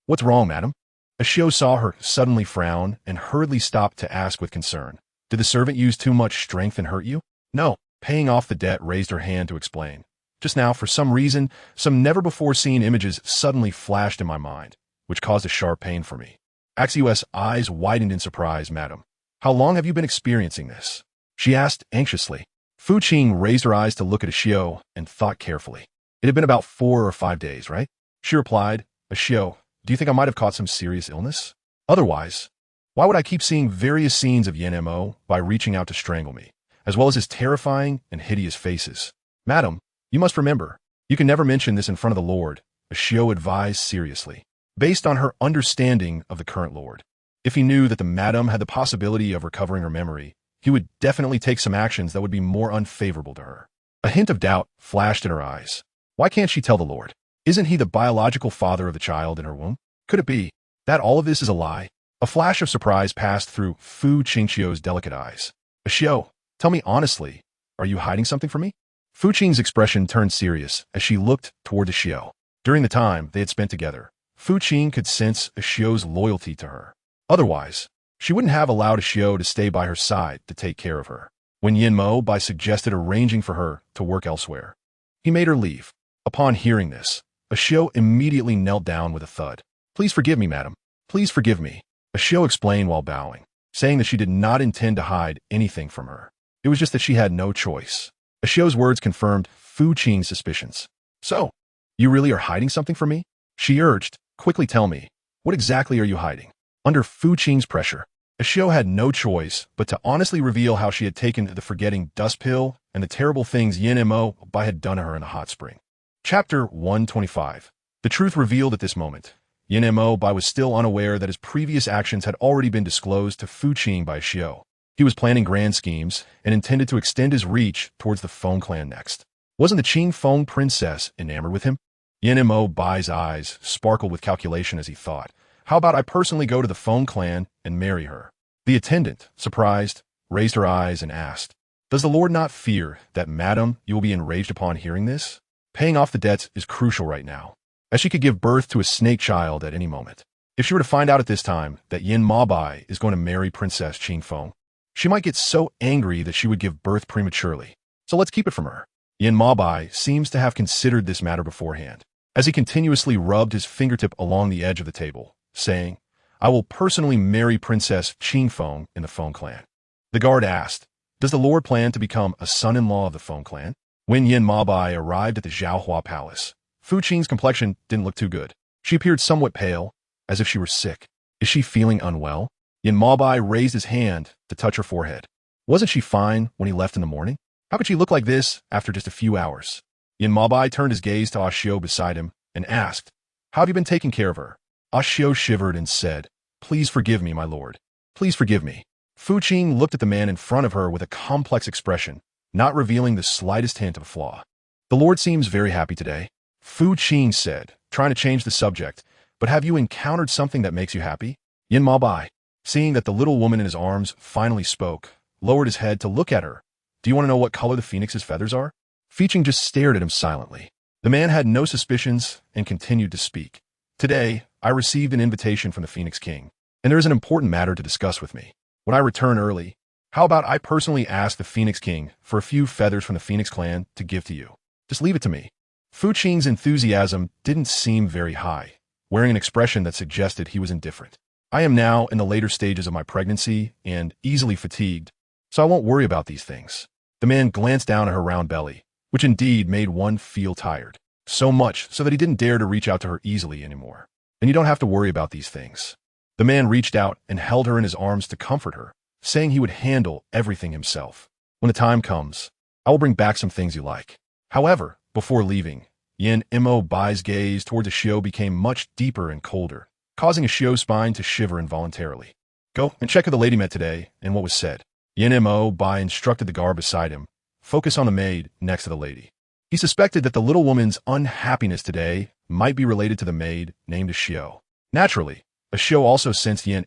What's wrong, madam?" Ashio saw her suddenly frown and hurriedly stopped to ask with concern, "Did the servant use too much strength and hurt you?" "No." Paying off the debt raised her hand to explain. "Just now, for some reason, some never-before-seen images suddenly flashed in my mind, which caused a sharp pain for me." Axiu's eyes widened in surprise. "Madam, how long have you been experiencing this?" she asked anxiously. Fu Qing raised her eyes to look at Ashio and thought carefully. "It had been about 4 or 5 days, right?" She replied, "Ashio, do you think I might have caught some serious illness? Otherwise, why would I keep seeing various scenes of Yin Mo by reaching out to strangle me, as well as his terrifying and hideous faces?" "Madam, you must remember, you can never mention this in front of the Lord," Ashio advised seriously, based on her understanding of the current Lord. If he knew that the madam had the possibility of recovering her memory, he would definitely take some actions that would be more unfavorable to her. A hint of doubt flashed in her eyes. Why can't she tell the Lord? Isn't he the biological father of the child in her womb? Could it be that all of this is a lie? A flash of surprise passed through Fu Qing's delicate eyes. "Ashio, tell me honestly, are you hiding something from me?" Fu Qing's expression turned serious as she looked toward Ashio. During the time they had spent together, Fu Qing could sense Ashio's loyalty to her. Otherwise, she wouldn't have allowed Ashio to stay by her side to take care of her. When Yin Mo Bai suggested arranging for her to work elsewhere, he made her leave. Upon hearing this, Ashio immediately knelt down with a thud. "Please forgive me, madam. Please forgive me," Ashio explained while bowing, saying that she did not intend to hide anything from her. It was just that she had no choice. Ashio's words confirmed Fu Qing's suspicions. "So, you really are hiding something from me?" she urged. "Quickly tell me, what exactly are you hiding?" Under Fu Qing's pressure, Ashio had no choice but to honestly reveal how she had taken the forgetting dust pill and the terrible things Yin Mo Bai had done to her in the hot spring. Chapter 125. The truth revealed at this moment. Yin Mo Bai was still unaware that his previous actions had already been disclosed to Fu Qing by Ashio. He was planning grand schemes and intended to extend his reach towards the Feng clan next. Wasn't the Qing Feng princess enamored with him? Yin Bai's eyes sparkled with calculation as he thought, how about I personally go to the Feng clan and marry her? The attendant, surprised, raised her eyes and asked, does the Lord not fear that, madam, you will be enraged upon hearing this? Paying off the debts is crucial right now, as she could give birth to a snake child at any moment. If she were to find out at this time that Yin Bai is going to marry Princess Qing Feng, she might get so angry that she would give birth prematurely. So let's keep it from her. Yin Bai seems to have considered this matter beforehand, as he continuously rubbed his fingertip along the edge of the table, saying, I will personally marry Princess Qing Feng in the Feng clan. The guard asked, does the Lord plan to become a son-in-law of the Feng clan? When Yin Bai arrived at the Zhaohua palace, Fu Qing's complexion didn't look too good. She appeared somewhat pale, as if she were sick. Is she feeling unwell? Yin Bai raised his hand to touch her forehead. Wasn't she fine when he left in the morning? How could she look like this after just a few hours? Yin Bai turned his gaze to Ashio beside him and asked, how have you been taking care of her? Ashio shivered and said, please forgive me, my lord. Please forgive me. Fu Qing looked at the man in front of her with a complex expression, not revealing the slightest hint of a flaw. The Lord seems very happy today. Fu Qing said, trying to change the subject, but have you encountered something that makes you happy? Yin Bai, seeing that the little woman in his arms finally spoke, lowered his head to look at her. Do you want to know what color the phoenix's feathers are? Fu Qing just stared at him silently. The man had no suspicions and continued to speak. Today, I received an invitation from the Phoenix King, and there is an important matter to discuss with me. When I return early, how about I personally ask the Phoenix King for a few feathers from the Phoenix clan to give to you? Just leave it to me. Fu Qing's enthusiasm didn't seem very high, wearing an expression that suggested he was indifferent. I am now in the later stages of my pregnancy and easily fatigued, so I won't worry about these things. The man glanced down at her round belly, which indeed made one feel tired, so much so that he didn't dare to reach out to her easily anymore. And you don't have to worry about these things. The man reached out and held her in his arms to comfort her, saying he would handle everything himself. When the time comes, I will bring back some things you like. However, before leaving, Yin Bai's gaze towards Ashio became much deeper and colder, causing Ashio's spine to shiver involuntarily. Go and check who the lady met today and what was said. Yin Bai instructed the guard beside him, focus on the maid next to the lady. He suspected that the little woman's unhappiness today might be related to the maid named Ashio. Naturally, Ashio also sensed Yin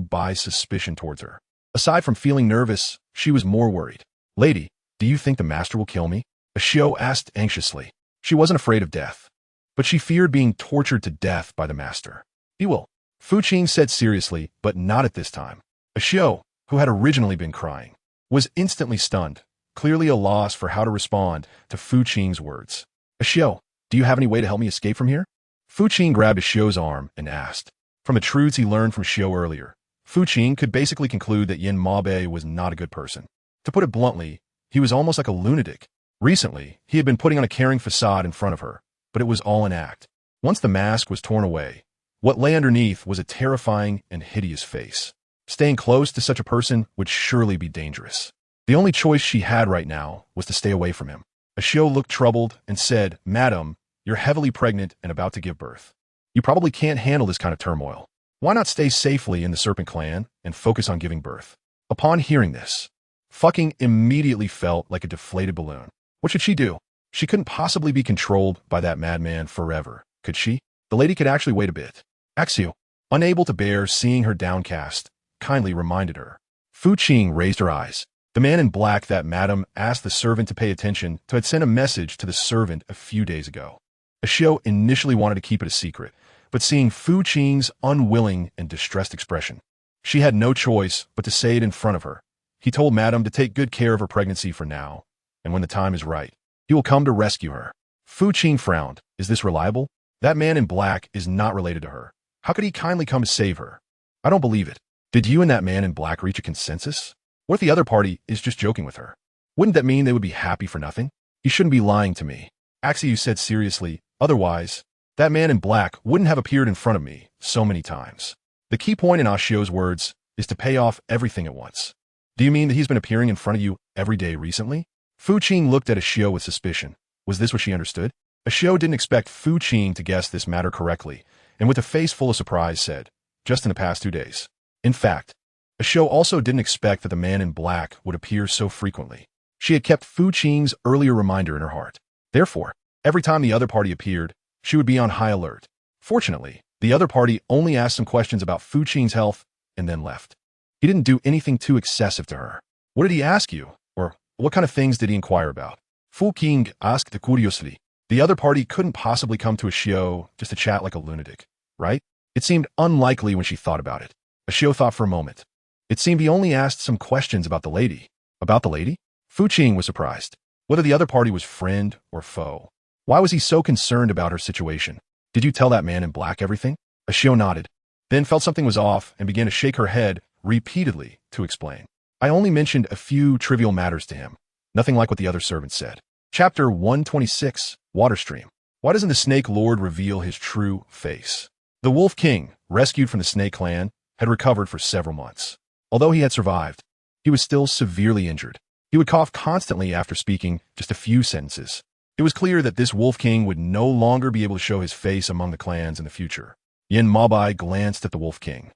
Bai's suspicion towards her. Aside from feeling nervous, she was more worried. Lady, do you think the master will kill me? Ashio asked anxiously. She wasn't afraid of death, but she feared being tortured to death by the master. He will. Fu Qing said seriously, but not at this time. Ashio, who had originally been crying, was instantly stunned, clearly a loss for how to respond to Fu Qing's words. Ashio, do you have any way to help me escape from here? Fu Qing grabbed Ashio's arm and asked. From the truths he learned from Ashio earlier, Fu Qing could basically conclude that Yin Bai was not a good person. To put it bluntly, he was almost like a lunatic. Recently, he had been putting on a caring facade in front of her, but it was all an act. Once the mask was torn away, what lay underneath was a terrifying and hideous face. Staying close to such a person would surely be dangerous. The only choice she had right now was to stay away from him. Ashio looked troubled and said, Madam, you're heavily pregnant and about to give birth. You probably can't handle this kind of turmoil. Why not stay safely in the Serpent Clan and focus on giving birth? Upon hearing this, Fucking immediately felt like a deflated balloon. What should she do? She couldn't possibly be controlled by that madman forever, could she? The lady could actually wait a bit. Axio, unable to bear seeing her downcast, kindly reminded her. Fu Qing raised her eyes. The man in black that madam asked the servant to pay attention to had sent a message to the servant a few days ago. Ashio initially wanted to keep it a secret, but seeing Fu Qing's unwilling and distressed expression, she had no choice but to say it in front of her. He told madam to take good care of her pregnancy for now, and when the time is right, he will come to rescue her. Fu Qing frowned. Is this reliable? That man in black is not related to her. How could he kindly come to save her? I don't believe it. Did you and that man in black reach a consensus? What if the other party is just joking with her? Wouldn't that mean they would be happy for nothing? You shouldn't be lying to me. Axiu said seriously, otherwise, that man in black wouldn't have appeared in front of me so many times. The key point in Ashio's words is to pay off everything at once. Do you mean that he's been appearing in front of you every day recently? Fu Qing looked at Ashio with suspicion. Was this what she understood? Ashio didn't expect Fu Qing to guess this matter correctly, and with a face full of surprise said, just in the past 2 days. In fact, Ashio also didn't expect that the man in black would appear so frequently. She had kept Fu Qing's earlier reminder in her heart. Therefore, every time the other party appeared, she would be on high alert. Fortunately, the other party only asked some questions about Fu Qing's health and then left. He didn't do anything too excessive to her. What did he ask you? Or what kind of things did he inquire about? Fu Qing asked curiously. The other party couldn't possibly come to a Xiao just to chat like a lunatic, right? It seemed unlikely when she thought about it. A Xiao thought for a moment. It seemed he only asked some questions about the lady. About the lady? Fu Qing was surprised. Whether the other party was friend or foe. Why was he so concerned about her situation? Did you tell that man in black everything? A Xiao nodded, then felt something was off and began to shake her head repeatedly to explain. I only mentioned a few trivial matters to him. Nothing like what the other servants said. Chapter 126, Water Stream. Why doesn't the Snake Lord reveal his true face? The Wolf King, rescued from the Snake Clan, had recovered for several months. Although he had survived, he was still severely injured. He would cough constantly after speaking just a few sentences. It was clear that this Wolf King would no longer be able to show his face among the clans in the future. Yin Mabai glanced at the Wolf King.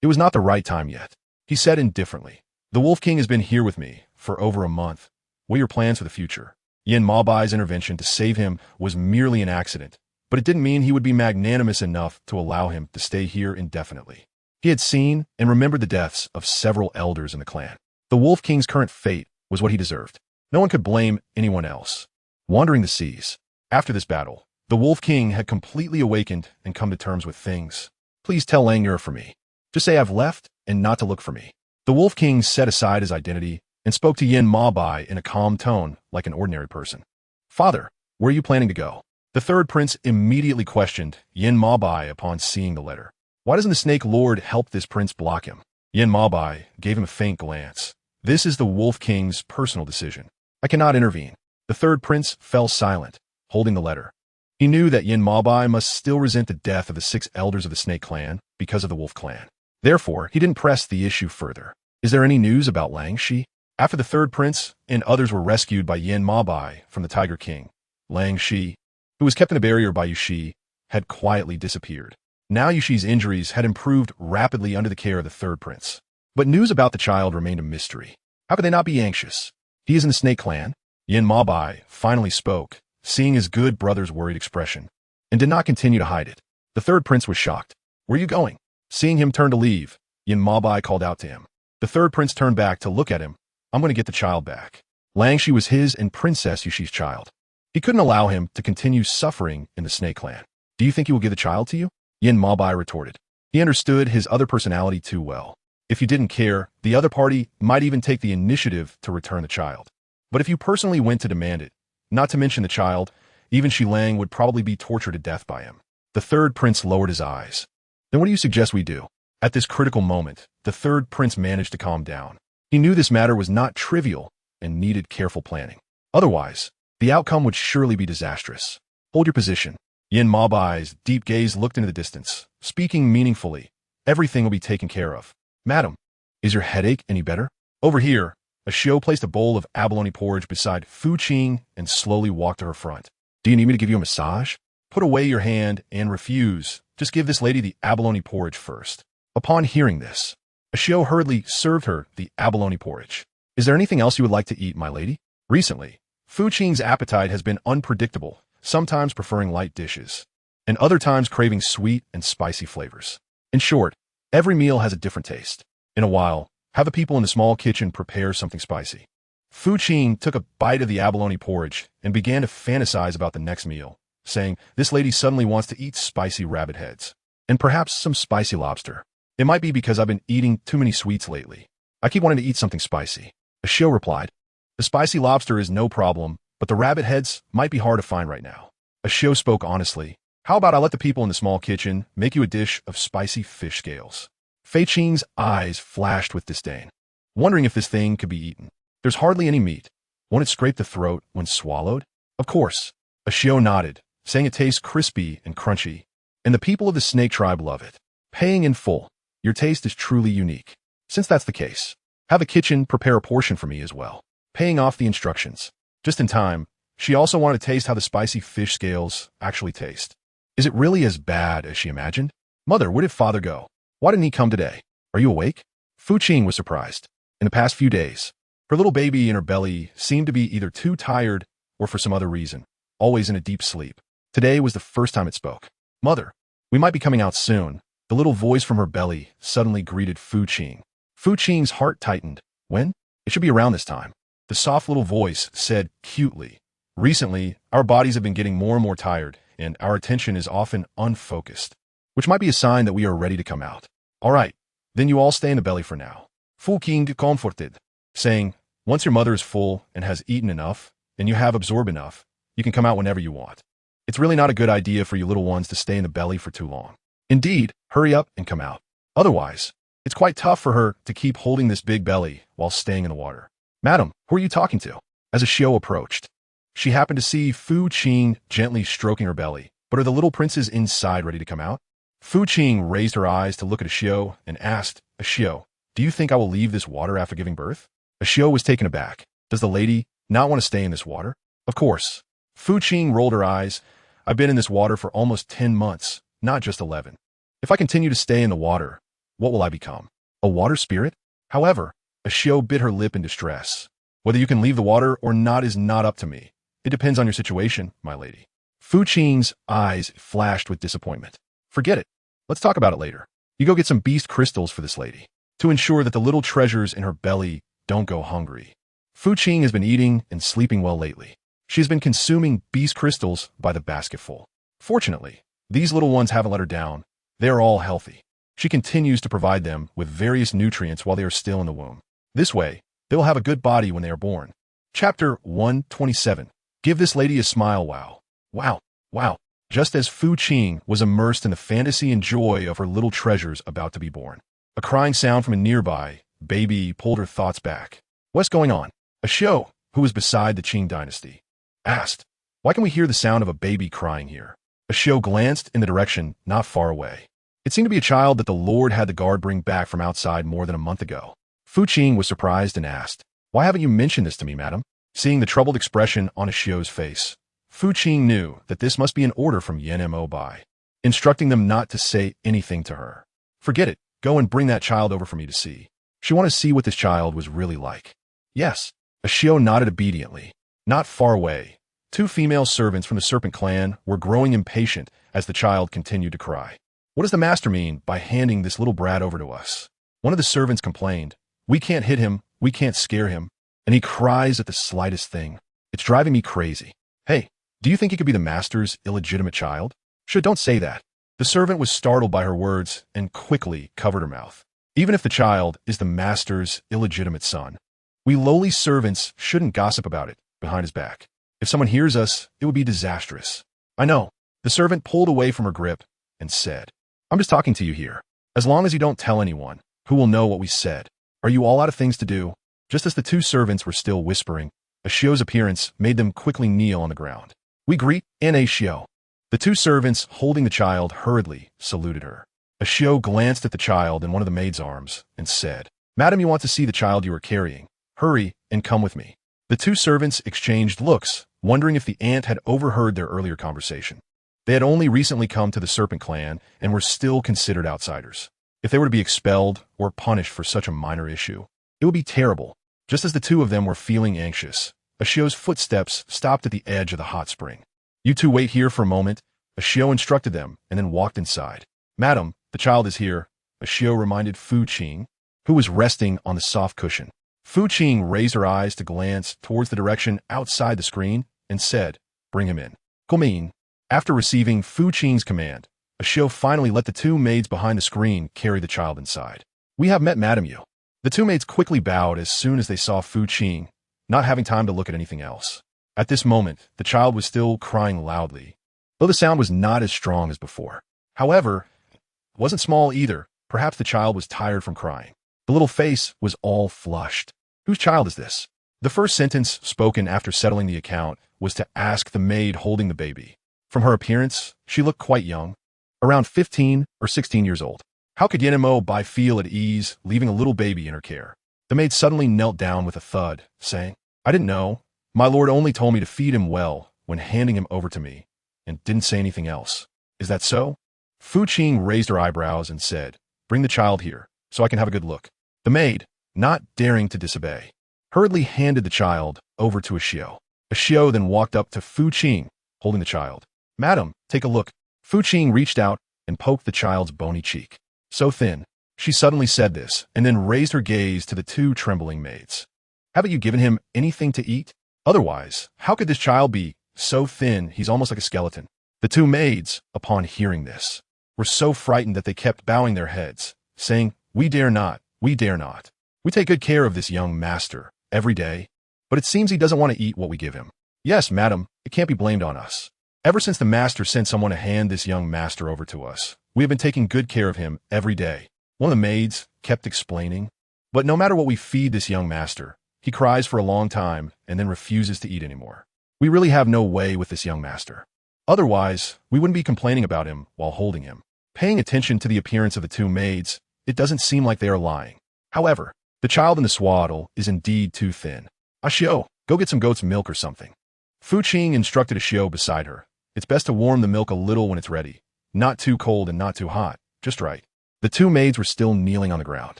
It was not the right time yet. He said indifferently, "The Wolf King has been here with me for over a month. What are your plans for the future?" Yin Mabai's intervention to save him was merely an accident, but it didn't mean he would be magnanimous enough to allow him to stay here indefinitely. He had seen and remembered the deaths of several elders in the clan. The Wolf King's current fate was what he deserved. No one could blame anyone else. Wandering the seas. After this battle, the Wolf King had completely awakened and come to terms with things. "Please tell Langmuir for me. Just say I've left and not to look for me." The Wolf King set aside his identity and spoke to Yin Mabai in a calm tone like an ordinary person. "Father, where are you planning to go?" The third prince immediately questioned Yin Mabai upon seeing the letter. Why doesn't the Snake Lord help this prince block him? Yin Mabai gave him a faint glance. This is the Wolf King's personal decision. I cannot intervene. The third prince fell silent, holding the letter. He knew that Yin Mabai must still resent the death of the 6 elders of the Snake Clan because of the Wolf Clan. Therefore, he didn't press the issue further. Is there any news about Lang Shi? After the third prince and others were rescued by Yin Mabai from the Tiger King, Lang Shi, who was kept in a barrier by Yushi, had quietly disappeared. Now Yushi's injuries had improved rapidly under the care of the third prince. But news about the child remained a mystery. How could they not be anxious? He is in the Snake Clan. Yin Mabai finally spoke, seeing his good brother's worried expression, and did not continue to hide it. The third prince was shocked. "Where are you going?" Seeing him turn to leave, Yin Mabai called out to him. The third prince turned back to look at him. "I'm going to get the child back." Lang Shi was his and Princess Yushi's child. He couldn't allow him to continue suffering in the Snake Clan. "Do you think he will give the child to you?" Yin Mabai retorted. He understood his other personality too well. If you didn't care, the other party might even take the initiative to return the child. But if you personally went to demand it, not to mention the child, even Shi Lang would probably be tortured to death by him. The third prince lowered his eyes. "Then what do you suggest we do?" At this critical moment, the third prince managed to calm down. He knew this matter was not trivial and needed careful planning. Otherwise, the outcome would surely be disastrous. "Hold your position." Yin Mabai's deep gaze looked into the distance, speaking meaningfully. "Everything will be taken care of." "Madam, is your headache any better?" Over here, a Shio placed a bowl of abalone porridge beside Fu Qing and slowly walked to her front. "Do you need me to give you a massage?" "Put away your hand and refuse. Just give this lady the abalone porridge first." Upon hearing this, a Shio hurriedly served her the abalone porridge. "Is there anything else you would like to eat, my lady?" Recently, Fu Qing's appetite has been unpredictable, sometimes preferring light dishes, and other times craving sweet and spicy flavors. In short, every meal has a different taste. In a while, have the people in the small kitchen prepare something spicy. Fu Qing took a bite of the abalone porridge and began to fantasize about the next meal, saying, "This lady suddenly wants to eat spicy rabbit heads, and perhaps some spicy lobster. It might be because I've been eating too many sweets lately. I keep wanting to eat something spicy." A Shio replied, "The spicy lobster is no problem, but the rabbit heads might be hard to find right now." A Shio spoke honestly. "How about I let the people in the small kitchen make you a dish of spicy fish scales?" Fei Qing's eyes flashed with disdain, wondering if this thing could be eaten. "There's hardly any meat. Won't it scrape the throat when swallowed?" "Of course." A Shio nodded, saying it tastes crispy and crunchy, and the people of the snake tribe love it. Paying in full. Your taste is truly unique. Since that's the case, have the kitchen prepare a portion for me as well. Paying off the instructions. Just in time, she also wanted to taste how the spicy fish scales actually taste. Is it really as bad as she imagined? "Mother, where did father go? Why didn't he come today? Are you awake?" Fu Qing was surprised. In the past few days, her little baby in her belly seemed to be either too tired or for some other reason, always in a deep sleep. Today was the first time it spoke. Mother, we might be coming out soon. The little voice from her belly suddenly greeted Fu Qing. Fu Qing's heart tightened. When? It should be around this time. The soft little voice said cutely. Recently, our bodies have been getting more and more tired, and our attention is often unfocused, which might be a sign that we are ready to come out. All right, then you all stay in the belly for now. Fu Qing comforted, saying, once your mother is full and has eaten enough, and you have absorbed enough, you can come out whenever you want. It's really not a good idea for you little ones to stay in the belly for too long. Indeed, hurry up and come out. Otherwise, it's quite tough for her to keep holding this big belly while staying in the water. Madam, who are you talking to? As a Xiao approached, she happened to see Fu Qing gently stroking her belly. But are the little princes inside ready to come out? Fu Qing raised her eyes to look at a Xiao and asked, a Xiao, do you think I will leave this water after giving birth? A Xiao was taken aback. Does the lady not want to stay in this water? Of course. Fu Qing rolled her eyes. I've been in this water for almost 10 months, not just 11. If I continue to stay in the water, what will I become? A water spirit? However, a Xiao bit her lip in distress. Whether you can leave the water or not is not up to me. It depends on your situation, my lady. Fu Qing's eyes flashed with disappointment. Forget it. Let's talk about it later. You go get some beast crystals for this lady, to ensure that the little treasures in her belly don't go hungry. Fu Qing has been eating and sleeping well lately. She has been consuming beast crystals by the basketful. Fortunately, these little ones haven't let her down. They are all healthy. She continues to provide them with various nutrients while they are still in the womb. This way, they will have a good body when they are born. Chapter 127. Give this lady a smile. Wow. Wow. Wow. Just as Fu Qing was immersed in the fantasy and joy of her little treasures about to be born, a crying sound from a nearby baby pulled her thoughts back. What's going on? A Xiao, who was beside the Qing dynasty, asked, why can we hear the sound of a baby crying here? A Xiao glanced in the direction not far away. It seemed to be a child that the Lord had the guard bring back from outside more than a month ago. Fu Qing was surprised and asked, why haven't you mentioned this to me, madam? Seeing the troubled expression on a Xiao's face, Fu Qing knew that this must be an order from Yan Bai, instructing them not to say anything to her. Forget it. Go and bring that child over for me to see. She wanted to see what this child was really like. Yes. A Xiao nodded obediently. Not far away, two female servants from the serpent clan were growing impatient as the child continued to cry. What does the master mean by handing this little brat over to us? One of the servants complained, we can't hit him, we can't scare him, and he cries at the slightest thing. It's driving me crazy. Hey, do you think he could be the master's illegitimate child? Don't say that. The servant was startled by her words and quickly covered her mouth. Even if the child is the master's illegitimate son, we lowly servants shouldn't gossip about it behind his back. If someone hears us, it would be disastrous. I know. The servant pulled away from her grip and said, I'm just talking to you here. As long as you don't tell anyone, who will know what we said? Are you all out of things to do? Just as the two servants were still whispering, a Xiao's appearance made them quickly kneel on the ground. We greet N.A. Xiao. The two servants holding the child hurriedly saluted her. A Xiao glanced at the child in one of the maid's arms and said, Madam, you want to see the child you are carrying. Hurry and come with me. The two servants exchanged looks, wondering if the aunt had overheard their earlier conversation. They had only recently come to the Serpent Clan and were still considered outsiders. If they were to be expelled or punished for such a minor issue, it would be terrible. Just as the two of them were feeling anxious, a Xiao's footsteps stopped at the edge of the hot spring. You two wait here for a moment, a Xiao instructed them and then walked inside. Madam, the child is here, a Xiao reminded Fu Qing, who was resting on the soft cushion. Fu Qing raised her eyes to glance towards the direction outside the screen and said, bring him in. Come in. After receiving Fu Qing's command, a Xiao finally let the two maids behind the screen carry the child inside. We have met Madam Yu. The two maids quickly bowed as soon as they saw Fu Qing, not having time to look at anything else. At this moment, the child was still crying loudly, though the sound was not as strong as before. However, it wasn't small either. Perhaps the child was tired from crying. The little face was all flushed. Whose child is this? The first sentence spoken after settling the account was to ask the maid holding the baby. From her appearance, she looked quite young, around 15 or 16 years old. How could Yan Bai feel at ease leaving a little baby in her care? The maid suddenly knelt down with a thud, saying, I didn't know. My lord only told me to feed him well when handing him over to me, and didn't say anything else. Is that so? Fu Qing raised her eyebrows and said, bring the child here, so I can have a good look. The maid, not daring to disobey, hurriedly handed the child over to a Xiao. A Xiao then walked up to Fu Qing, holding the child. Madam, take a look. Fu Qing reached out and poked the child's bony cheek. So thin. She suddenly said this, and then raised her gaze to the two trembling maids. Haven't you given him anything to eat? Otherwise, how could this child be so thin he's almost like a skeleton? The two maids, upon hearing this, were so frightened that they kept bowing their heads, saying, We dare not, we dare not. We take good care of this young master every day, but it seems he doesn't want to eat what we give him. Yes, madam, it can't be blamed on us. Ever since the master sent someone to hand this young master over to us, we have been taking good care of him every day. One of the maids kept explaining, but no matter what we feed this young master, he cries for a long time and then refuses to eat anymore. We really have no way with this young master. Otherwise, we wouldn't be complaining about him while holding him. Paying attention to the appearance of the two maids, it doesn't seem like they are lying. However, the child in the swaddle is indeed too thin. Ashio, go get some goat's milk or something. Fu Qing instructed Ashio beside her. It's best to warm the milk a little when it's ready. Not too cold and not too hot, just right. The two maids were still kneeling on the ground.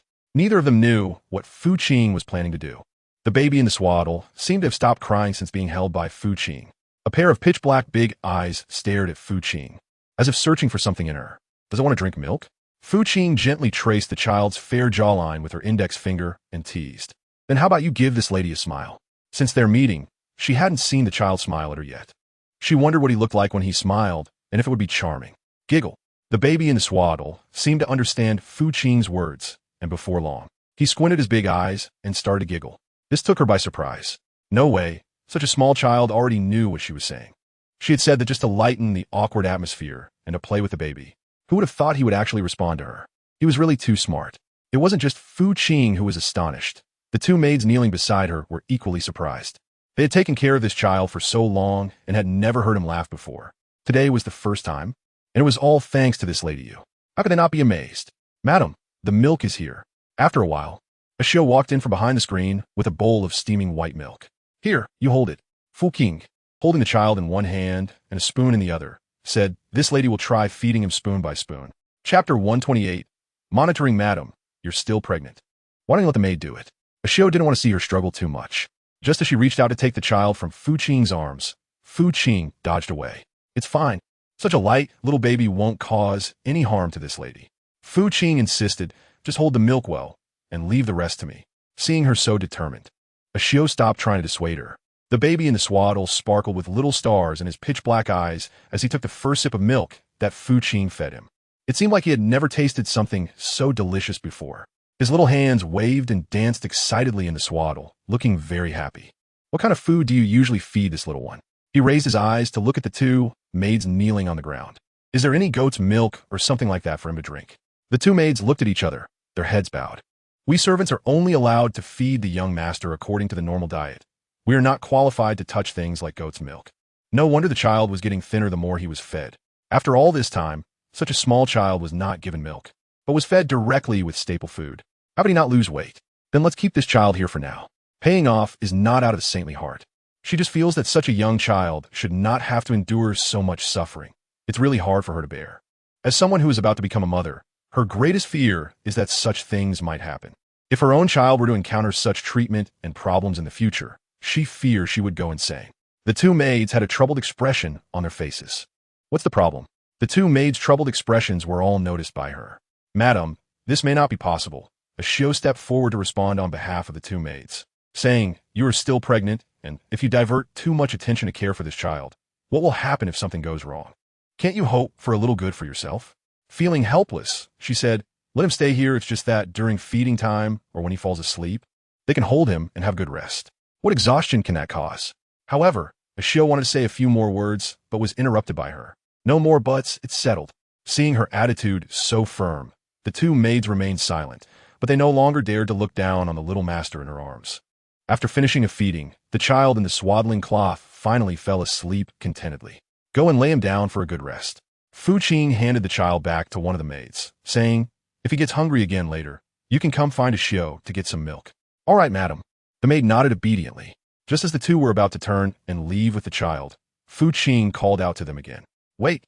Neither of them knew what Fu Qing was planning to do. The baby in the swaddle seemed to have stopped crying since being held by Fu Qing. A pair of pitch-black big eyes stared at Fu Qing, as if searching for something in her. Does it want to drink milk? Fu Qing gently traced the child's fair jawline with her index finger and teased. Then how about you give this lady a smile? Since their meeting, she hadn't seen the child smile at her yet. She wondered what he looked like when he smiled, and if it would be charming. Giggle. The baby in the swaddle seemed to understand Fu Qing's words, and before long, he squinted his big eyes and started to giggle. This took her by surprise. No way, such a small child already knew what she was saying. She had said that just to lighten the awkward atmosphere and to play with the baby. Who would have thought he would actually respond to her? He was really too smart. It wasn't just Fu Qing who was astonished. The two maids kneeling beside her were equally surprised. They had taken care of this child for so long and had never heard him laugh before. Today was the first time, and it was all thanks to this lady Yu. How could they not be amazed? Madam, the milk is here. After a while, Ashio walked in from behind the screen with a bowl of steaming white milk. Here, you hold it. Fu Qing, holding the child in one hand and a spoon in the other, said, This lady will try feeding him spoon by spoon. Chapter 128. Monitoring Madam, you're still pregnant. Why don't you let the maid do it? Ashio didn't want to see her struggle too much. Just as she reached out to take the child from Fu Qing's arms, Fu Qing dodged away. It's fine. Such a light, little baby won't cause any harm to this lady. Fu Qing insisted, just hold the milk well, and leave the rest to me. Seeing her so determined, Ashio stopped trying to dissuade her. The baby in the swaddle sparkled with little stars in his pitch-black eyes as he took the first sip of milk that Fu Qing fed him. It seemed like he had never tasted something so delicious before. His little hands waved and danced excitedly in the swaddle, looking very happy. What kind of food do you usually feed this little one? He raised his eyes to look at the two maids kneeling on the ground. Is there any goat's milk or something like that for him to drink? The two maids looked at each other, their heads bowed. We servants are only allowed to feed the young master according to the normal diet. We are not qualified to touch things like goat's milk. No wonder the child was getting thinner the more he was fed. After all this time, such a small child was not given milk, but was fed directly with staple food. How could he not lose weight? Then let's keep this child here for now. Paying off is not out of the saintly heart. She just feels that such a young child should not have to endure so much suffering. It's really hard for her to bear. As someone who is about to become a mother, her greatest fear is that such things might happen. If her own child were to encounter such treatment and problems in the future, she fears she would go insane. The two maids had a troubled expression on their faces. What's the problem? The two maids' troubled expressions were all noticed by her. Madam, this may not be possible. Ashio stepped forward to respond on behalf of the two maids, saying, You are still pregnant, and if you divert too much attention to care for this child, what will happen if something goes wrong? Can't you hope for a little good for yourself? Feeling helpless, she said, Let him stay here. It's just that during feeding time or when he falls asleep, they can hold him and have good rest. What exhaustion can that cause? However, Ashio wanted to say a few more words, but was interrupted by her. No more buts, it's settled. Seeing her attitude so firm, the two maids remained silent, but they no longer dared to look down on the little master in her arms. After finishing a feeding, the child in the swaddling cloth finally fell asleep contentedly. Go and lay him down for a good rest. Fu Qing handed the child back to one of the maids, saying, If he gets hungry again later, you can come find Ashio to get some milk. All right, madam. The maid nodded obediently. Just as the two were about to turn and leave with the child, Fu Qing called out to them again. Wait.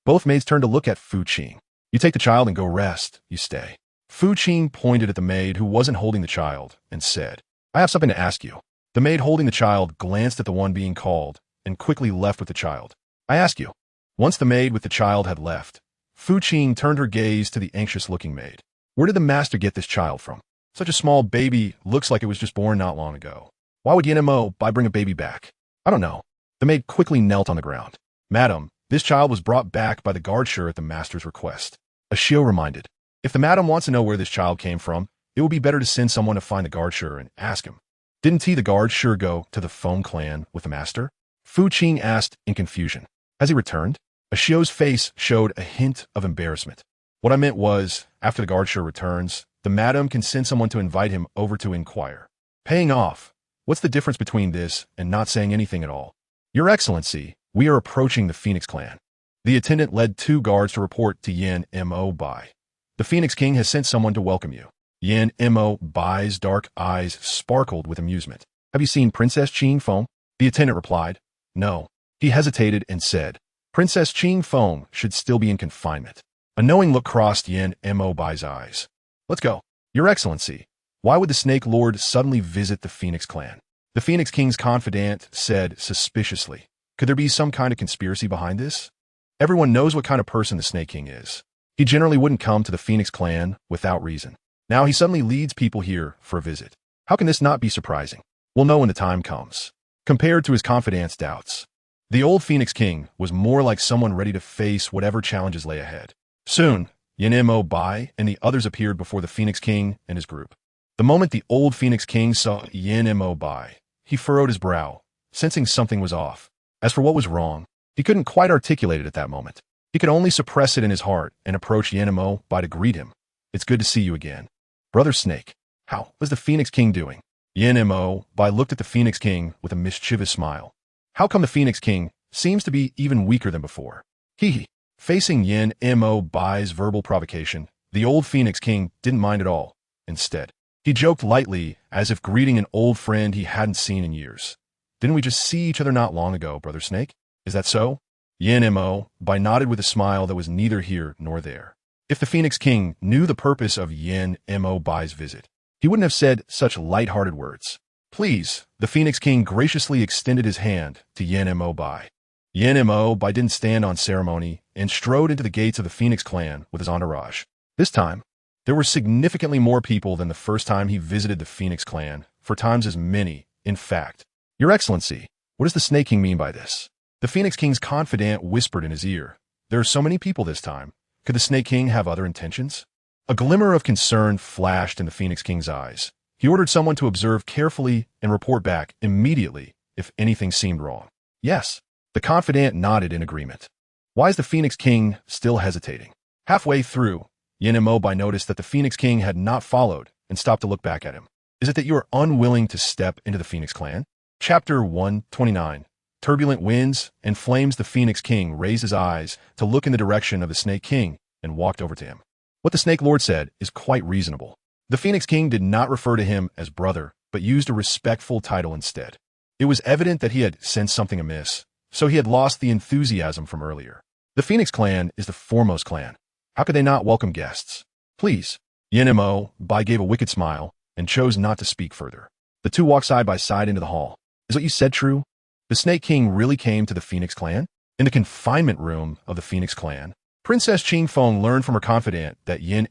Both maids turned to look at Fu Qing. You take the child and go rest. You stay. Fu Qing pointed at the maid who wasn't holding the child and said, I have something to ask you. The maid holding the child glanced at the one being called and quickly left with the child. I ask you, Once the maid with the child had left, Fu Qing turned her gaze to the anxious-looking maid. Where did the master get this child from? Such a small baby, looks like it was just born not long ago. Why would Yin bring a baby back? I don't know. The maid quickly knelt on the ground. Madam, this child was brought back by the guard-sure at the master's request. Ashio reminded. If the madam wants to know where this child came from, it would be better to send someone to find the guard-sure and ask him. Didn't the guard-sure go to the Feng clan with the master? Fu Qing asked in confusion. Has he returned? Ashio's face showed a hint of embarrassment. What I meant was, after the guard-sure returns, the madam can send someone to invite him over to inquire. Paying off. What's the difference between this and not saying anything at all? Your Excellency, we are approaching the Phoenix clan. The attendant led 2 guards to report to Yin Bai. The Phoenix King has sent someone to welcome you. Yin Bai's dark eyes sparkled with amusement. Have you seen Princess Qing Feng? The attendant replied. No. He hesitated and said, Princess Qing Feng should still be in confinement. A knowing look crossed Yin Bai's eyes. Let's go. Your Excellency, why would the Snake Lord suddenly visit the Phoenix clan? The Phoenix King's confidant said suspiciously. Could there be some kind of conspiracy behind this? Everyone knows what kind of person the Snake King is. He generally wouldn't come to the Phoenix clan without reason. Now he suddenly leads people here for a visit. How can this not be surprising? We'll know when the time comes. Compared to his confidant's doubts, the old Phoenix King was more like someone ready to face whatever challenges lay ahead. Soon, Yin Bai and the others appeared before the Phoenix King and his group. The moment the old Phoenix King saw Yin Bai, he furrowed his brow, sensing something was off. As for what was wrong, he couldn't quite articulate it at that moment. He could only suppress it in his heart and approach Yin Bai to greet him. It's good to see you again. Brother Snake, how was the Phoenix King doing? Yin Bai looked at the Phoenix King with a mischievous smile. How come the Phoenix King seems to be even weaker than before? Hee. Facing Yin Bai's verbal provocation, the old Phoenix King didn't mind at all. Instead, he joked lightly as if greeting an old friend he hadn't seen in years. Didn't we just see each other not long ago, Brother Snake? Is that so? Yin Bai nodded with a smile that was neither here nor there. If the Phoenix King knew the purpose of Yin Bai's visit, he wouldn't have said such light-hearted words. Please, the Phoenix King graciously extended his hand to Yin Bai. Yin Bai didn't stand on ceremony and strode into the gates of the Phoenix clan with his entourage. This time, there were significantly more people than the first time he visited the Phoenix clan, for times as many, in fact. Your Excellency, what does the Snake King mean by this? The Phoenix King's confidant whispered in his ear. There are so many people this time. Could the Snake King have other intentions? A glimmer of concern flashed in the Phoenix King's eyes. He ordered someone to observe carefully and report back immediately if anything seemed wrong. Yes. The confidant nodded in agreement. Why is the Phoenix King still hesitating? Halfway through, Yin Bai noticed that the Phoenix King had not followed and stopped to look back at him. Is it that you are unwilling to step into the Phoenix clan? Chapter 129. Turbulent winds and flames. The Phoenix King raised his eyes to look in the direction of the Snake King and walked over to him. What the Snake Lord said is quite reasonable. The Phoenix King did not refer to him as brother, but used a respectful title instead. It was evident that he had sensed something amiss, so he had lost the enthusiasm from earlier. The Phoenix clan is the foremost clan. How could they not welcome guests? Please. Yin Bai gave a wicked smile and chose not to speak further. The two walked side by side into the hall. Is what you said true? The Snake King really came to the Phoenix clan? In the confinement room of the Phoenix clan, Princess Qing Feng learned from her confidant that Yin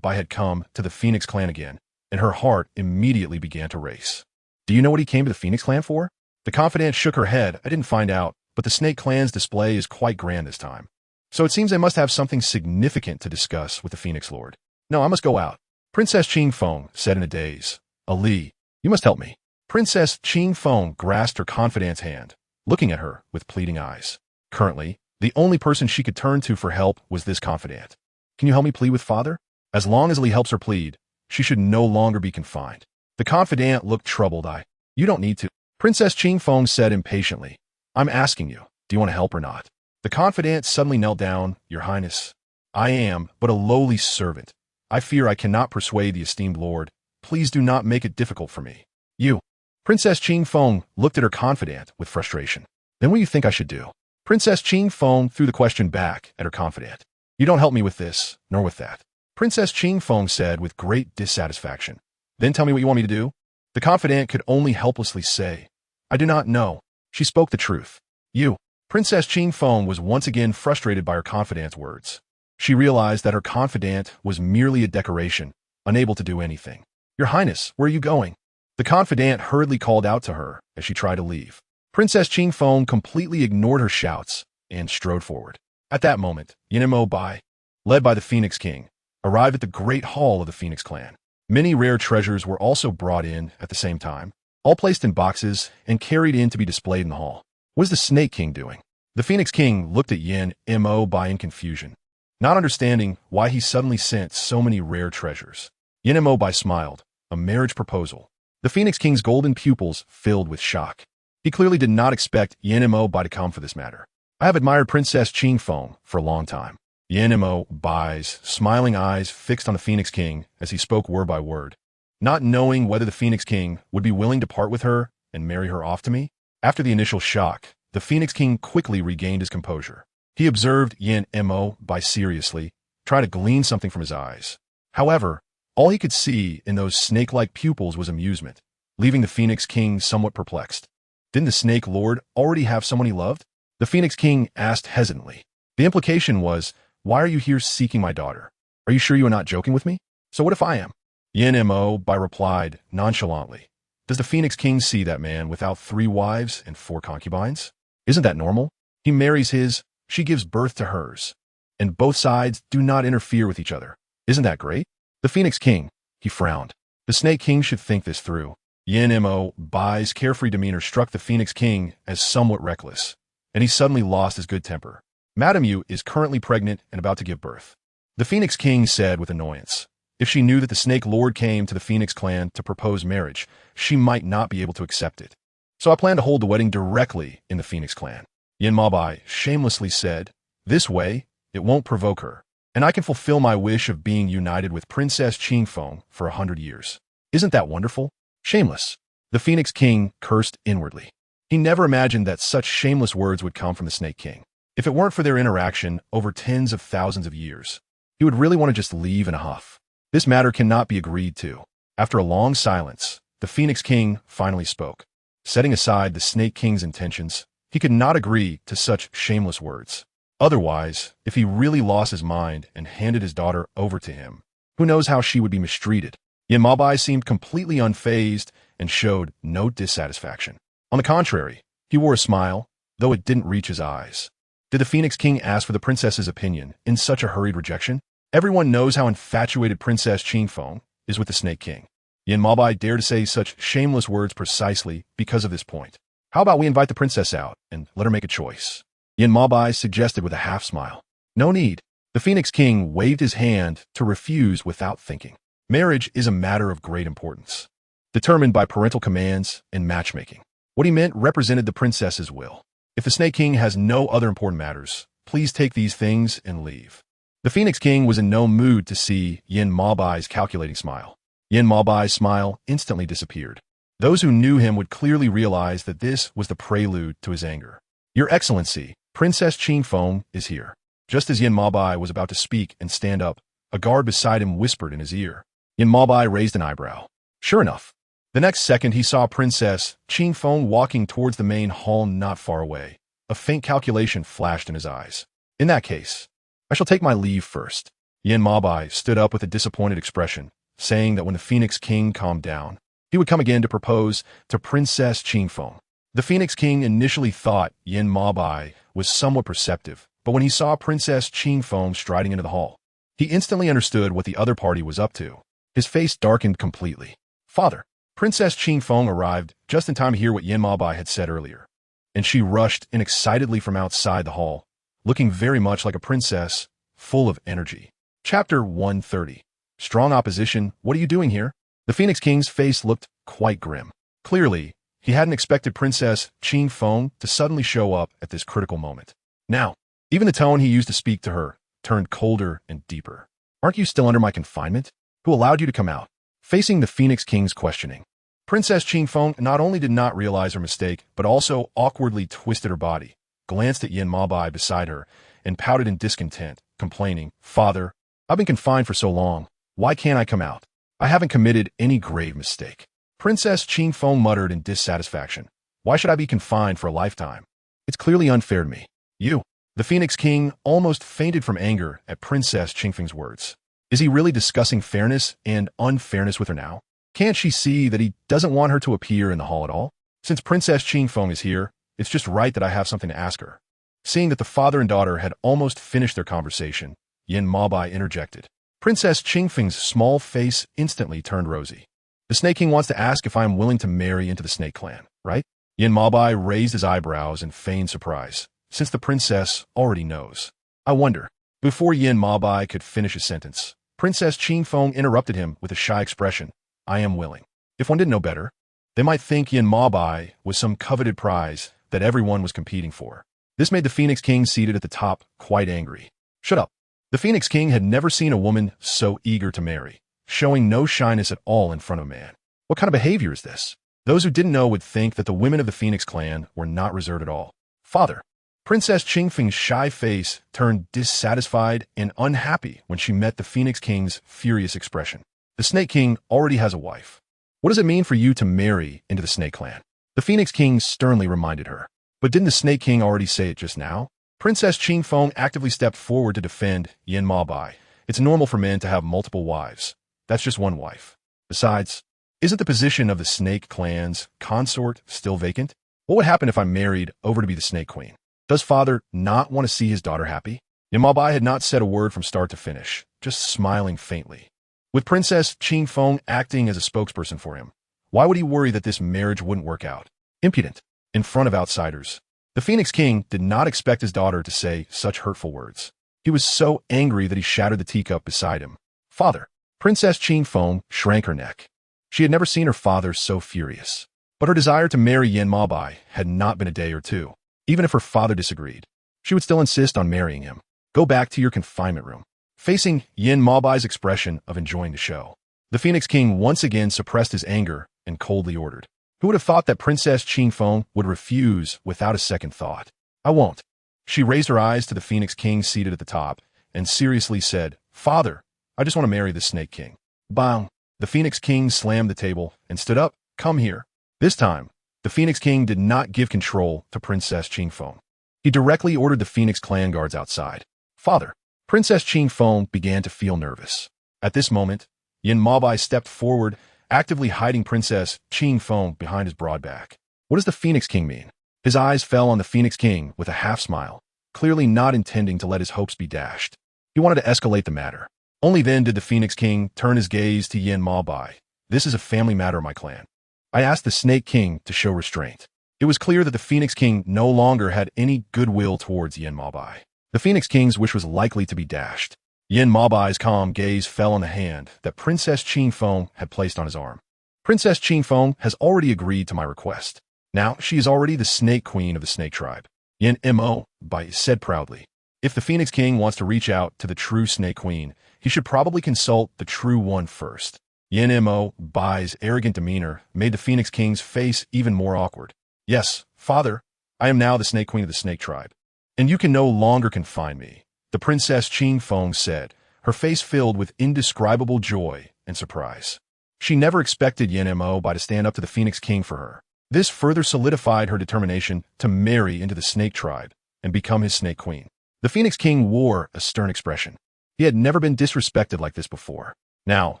Bai had come to the Phoenix clan again, and her heart immediately began to race. Do you know what he came to the Phoenix clan for? The confidant shook her head. I didn't find out, but the Snake clan's display is quite grand this time. So it seems they must have something significant to discuss with the Phoenix Lord. No, I must go out. Princess Qing Feng said in a daze. Ali, you must help me. Princess Qing Feng grasped her confidant's hand, looking at her with pleading eyes. Currently, the only person she could turn to for help was this confidant. Can you help me plead with father? As long as Ali helps her plead, she should no longer be confined. The confidant looked troubled. You don't need to. Princess Qing Feng said impatiently. I'm asking you, do you want to help or not? The confidant suddenly knelt down. Your Highness, I am but a lowly servant. I fear I cannot persuade the esteemed lord. Please do not make it difficult for me. You. Princess Qing Feng looked at her confidant with frustration. Then what do you think I should do? Princess Qing Feng threw the question back at her confidant. You don't help me with this, nor with that. Princess Qing Feng said with great dissatisfaction. Then tell me what you want me to do? The confidant could only helplessly say, I do not know. She spoke the truth. You. Princess Qing Feng was once again frustrated by her confidant's words. She realized that her confidant was merely a decoration, unable to do anything. "Your Highness, where are you going?" The confidant hurriedly called out to her as she tried to leave. Princess Qing Feng completely ignored her shouts and strode forward. At that moment, Yanmo Bai, led by the Phoenix King, arrived at the Great Hall of the Phoenix clan. Many rare treasures were also brought in at the same time, all placed in boxes and carried in to be displayed in the hall. What is the Snake King doing? The Phoenix King looked at Yanmo Bai in confusion, not understanding why he suddenly sent so many rare treasures. Yanmo Bai smiled. A marriage proposal. The Phoenix King's golden pupils filled with shock. He clearly did not expect Yanmo Bai to come for this matter. "I have admired Princess Qing Feng for a long time." Yanmo Bai's smiling eyes fixed on the Phoenix King as he spoke word by word, not knowing whether the Phoenix King would be willing to part with her and marry her off to me. After the initial shock, the Phoenix King quickly regained his composure. He observed Yanmo Bai seriously, trying to glean something from his eyes. However, all he could see in those snake-like pupils was amusement, leaving the Phoenix King somewhat perplexed. Didn't the Snake Lord already have someone he loved? The Phoenix King asked hesitantly. The implication was, "Why are you here seeking my daughter? Are you sure you are not joking with me? So what if I am?" Yanmo Bai replied nonchalantly. "Does the Phoenix King see that man without 3 wives and 4 concubines? Isn't that normal? He marries his, she gives birth to hers, and both sides do not interfere with each other. Isn't that great?" The Phoenix King, he frowned. The Snake King should think this through. Yanmo Bai's carefree demeanor struck the Phoenix King as somewhat reckless, and he suddenly lost his good temper. "Madame Yu is currently pregnant and about to give birth," the Phoenix King said with annoyance. If she knew that the Snake Lord came to the Phoenix clan to propose marriage, she might not be able to accept it. "So I plan to hold the wedding directly in the Phoenix clan," Yanmo Bai shamelessly said. "This way, it won't provoke her, and I can fulfill my wish of being united with Princess Qing Feng for 100 years. Isn't that wonderful?" "Shameless." The Phoenix King cursed inwardly. He never imagined that such shameless words would come from the Snake King. If it weren't for their interaction over tens of thousands of years, he would really want to just leave in a huff. This matter cannot be agreed to. After a long silence, the Phoenix King finally spoke. Setting aside the Snake King's intentions, he could not agree to such shameless words. Otherwise, if he really lost his mind and handed his daughter over to him, who knows how she would be mistreated. Yanmo Bai seemed completely unfazed and showed no dissatisfaction. On the contrary, he wore a smile, though it didn't reach his eyes. Did the Phoenix King ask for the princess's opinion in such a hurried rejection? Everyone knows how infatuated Princess Qing Feng is with the Snake King. Yanmo Bai dared to say such shameless words precisely because of this point. "How about we invite the princess out and let her make a choice?" Yanmo Bai suggested with a half-smile. "No need." The Phoenix King waved his hand to refuse without thinking. Marriage is a matter of great importance, determined by parental commands and matchmaking. What he meant represented the princess's will. If the Snake King has no other important matters, please take these things and leave. The Phoenix King was in no mood to see Yanmo Bai's calculating smile. Yanmo Bai's smile instantly disappeared. Those who knew him would clearly realize that this was the prelude to his anger. "Your Excellency, Princess Qing Feng is here." Just as Yanmo Bai was about to speak and stand up, a guard beside him whispered in his ear. Yanmo Bai raised an eyebrow. Sure enough, the next second he saw Princess Qing Feng walking towards the main hall not far away. A faint calculation flashed in his eyes. "In that case, I shall take my leave first." Yanmo Bai stood up with a disappointed expression, saying that when the Phoenix King calmed down, he would come again to propose to Princess Qing Feng. The Phoenix King initially thought Yanmo Bai was somewhat perceptive, but when he saw Princess Qing Feng striding into the hall, he instantly understood what the other party was up to. His face darkened completely. "Father." Princess Qing Feng arrived just in time to hear what Yanmo Bai had said earlier, and she rushed in excitedly from outside the hall, looking very much like a princess, full of energy. Chapter 130. Strong opposition. "What are you doing here?" The Phoenix King's face looked quite grim. Clearly, he hadn't expected Princess Qing Feng to suddenly show up at this critical moment. Now, even the tone he used to speak to her turned colder and deeper. "Aren't you still under my confinement? Who allowed you to come out?" Facing the Phoenix King's questioning, Princess Qing Feng not only did not realize her mistake, but also awkwardly twisted her body, glanced at Yanmo Bai beside her, and pouted in discontent, complaining, "Father, I've been confined for so long. Why can't I come out? I haven't committed any grave mistake." Princess Qing Feng muttered in dissatisfaction. "Why should I be confined for a lifetime? It's clearly unfair to me. You. The Phoenix King almost fainted from anger at Princess Qingfeng's words. Is he really discussing fairness and unfairness with her now? Can't she see that he doesn't want her to appear in the hall at all? Since Princess Qingfeng is here, it's just right that I have something to ask her. Seeing that the father and daughter had almost finished their conversation, Yin Maobai interjected. Princess Qingfeng's small face instantly turned rosy. The Snake King wants to ask if I am willing to marry into the Snake Clan, right? Yin Maobai raised his eyebrows in feigned surprise, since the princess already knows. I wonder. Before Yin Maobai could finish his sentence, Princess Qingfeng interrupted him with a shy expression. I am willing. If one didn't know better, they might think Yin Maobai was some coveted prize that everyone was competing for. This made the Phoenix King seated at the top quite angry. Shut up. The Phoenix King had never seen a woman so eager to marry, showing no shyness at all in front of a man. What kind of behavior is this? Those who didn't know would think that the women of the Phoenix clan were not reserved at all. Father. Princess Qingfeng's shy face turned dissatisfied and unhappy when she met the Phoenix King's furious expression. The Snake King already has a wife. What does it mean for you to marry into the Snake Clan? The Phoenix King sternly reminded her. But didn't the Snake King already say it just now? Princess Qingfeng actively stepped forward to defend Yin Maobai. It's normal for men to have multiple wives. That's just one wife. Besides, isn't the position of the Snake Clan's consort still vacant? What would happen if I married over to be the Snake Queen? Does father not want to see his daughter happy? Yin Maobai had not said a word from start to finish, just smiling faintly. With Princess Qingfeng acting as a spokesperson for him, why would he worry that this marriage wouldn't work out? Impudent. In front of outsiders. The Phoenix King did not expect his daughter to say such hurtful words. He was so angry that he shattered the teacup beside him. Father. Princess Qingfeng shrank her neck. She had never seen her father so furious. But her desire to marry Yin Maobai had not been a day or two. Even if her father disagreed, she would still insist on marrying him. Go back to your confinement room. Facing Yin Maobai's expression of enjoying the show, the Phoenix King once again suppressed his anger and coldly ordered. Who would have thought that Princess Qingfeng would refuse without a second thought? I won't. She raised her eyes to the Phoenix King seated at the top and seriously said, Father, I just want to marry the Snake King. Bang! The Phoenix King slammed the table and stood up. Come here. This time, the Phoenix King did not give control to Princess Qingfeng. He directly ordered the Phoenix clan guards outside. Father. Princess Qingfeng began to feel nervous. At this moment, Yin Maobai stepped forward, actively hiding Princess Qingfeng behind his broad back. What does the Phoenix King mean? His eyes fell on the Phoenix King with a half-smile, clearly not intending to let his hopes be dashed. He wanted to escalate the matter. Only then did the Phoenix King turn his gaze to Yin Maobai. This is a family matter of my clan. I asked the Snake King to show restraint. It was clear that the Phoenix King no longer had any goodwill towards Yin Maobai. The Phoenix King's wish was likely to be dashed. Yin Maobai's calm gaze fell on the hand that Princess Qingfeng had placed on his arm. Princess Qingfeng has already agreed to my request. Now she is already the Snake Queen of the Snake Tribe. Yin Maobai said proudly. If the Phoenix King wants to reach out to the true Snake Queen, he should probably consult the true one first. Yin Maobai's arrogant demeanor made the Phoenix King's face even more awkward. Yes, father, I am now the Snake Queen of the Snake Tribe, and you can no longer confine me. The Princess Qingfeng said, her face filled with indescribable joy and surprise. She never expected Yin Maobai to stand up to the Phoenix King for her. This further solidified her determination to marry into the Snake Tribe and become his Snake Queen. The Phoenix King wore a stern expression. He had never been disrespected like this before. Now,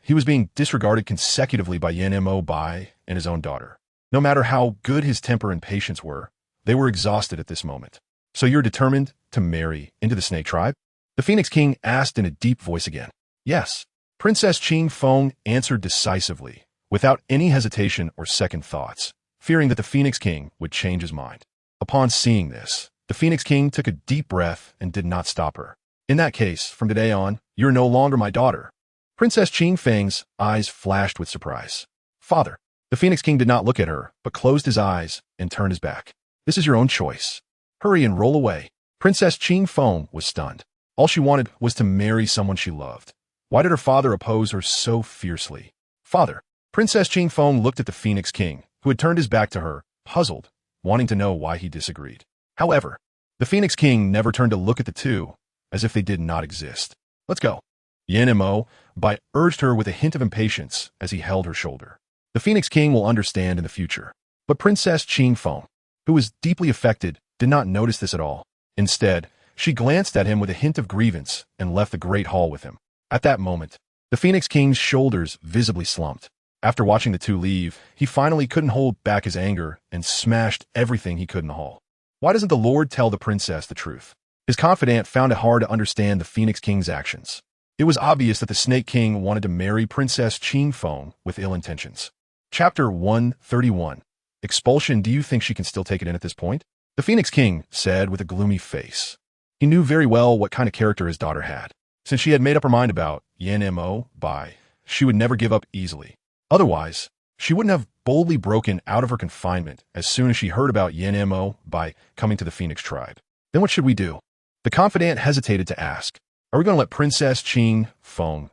he was being disregarded consecutively by Yin Maobai and his own daughter. No matter how good his temper and patience were, they were exhausted at this moment. So you're determined to marry into the Snake Tribe? The Phoenix King asked in a deep voice again. Yes. Princess Qingfeng answered decisively, without any hesitation or second thoughts, fearing that the Phoenix King would change his mind. Upon seeing this, the Phoenix King took a deep breath and did not stop her. In that case, from today on, you're no longer my daughter. Princess Qingfeng's eyes flashed with surprise. Father. The Phoenix King did not look at her, but closed his eyes and turned his back. This is your own choice. Hurry and roll away. Princess Qingfeng was stunned. All she wanted was to marry someone she loved. Why did her father oppose her so fiercely? Father. Princess Qingfeng looked at the Phoenix King, who had turned his back to her, puzzled, wanting to know why he disagreed. However, the Phoenix King never turned to look at the two, as if they did not exist. Let's go. Yin Maobai urged her with a hint of impatience as he held her shoulder. The Phoenix King will understand in the future. But Princess Qingfeng, who was deeply affected, did not notice this at all. Instead, she glanced at him with a hint of grievance and left the great hall with him. At that moment, the Phoenix King's shoulders visibly slumped. After watching the two leave, he finally couldn't hold back his anger and smashed everything he could in the hall. Why doesn't the Lord tell the princess the truth? His confidant found it hard to understand the Phoenix King's actions. It was obvious that the Snake King wanted to marry Princess Qing with ill intentions. Chapter 131. Expulsion. Do you think she can still take it in at this point? The Phoenix King said with a gloomy face. He knew very well what kind of character his daughter had. Since she had made up her mind about GiantWolf, she would never give up easily. Otherwise, she wouldn't have boldly broken out of her confinement as soon as she heard about GiantWolf coming to the Phoenix tribe. Then what should we do? The confidant hesitated to ask. Are we going to let Princess Qing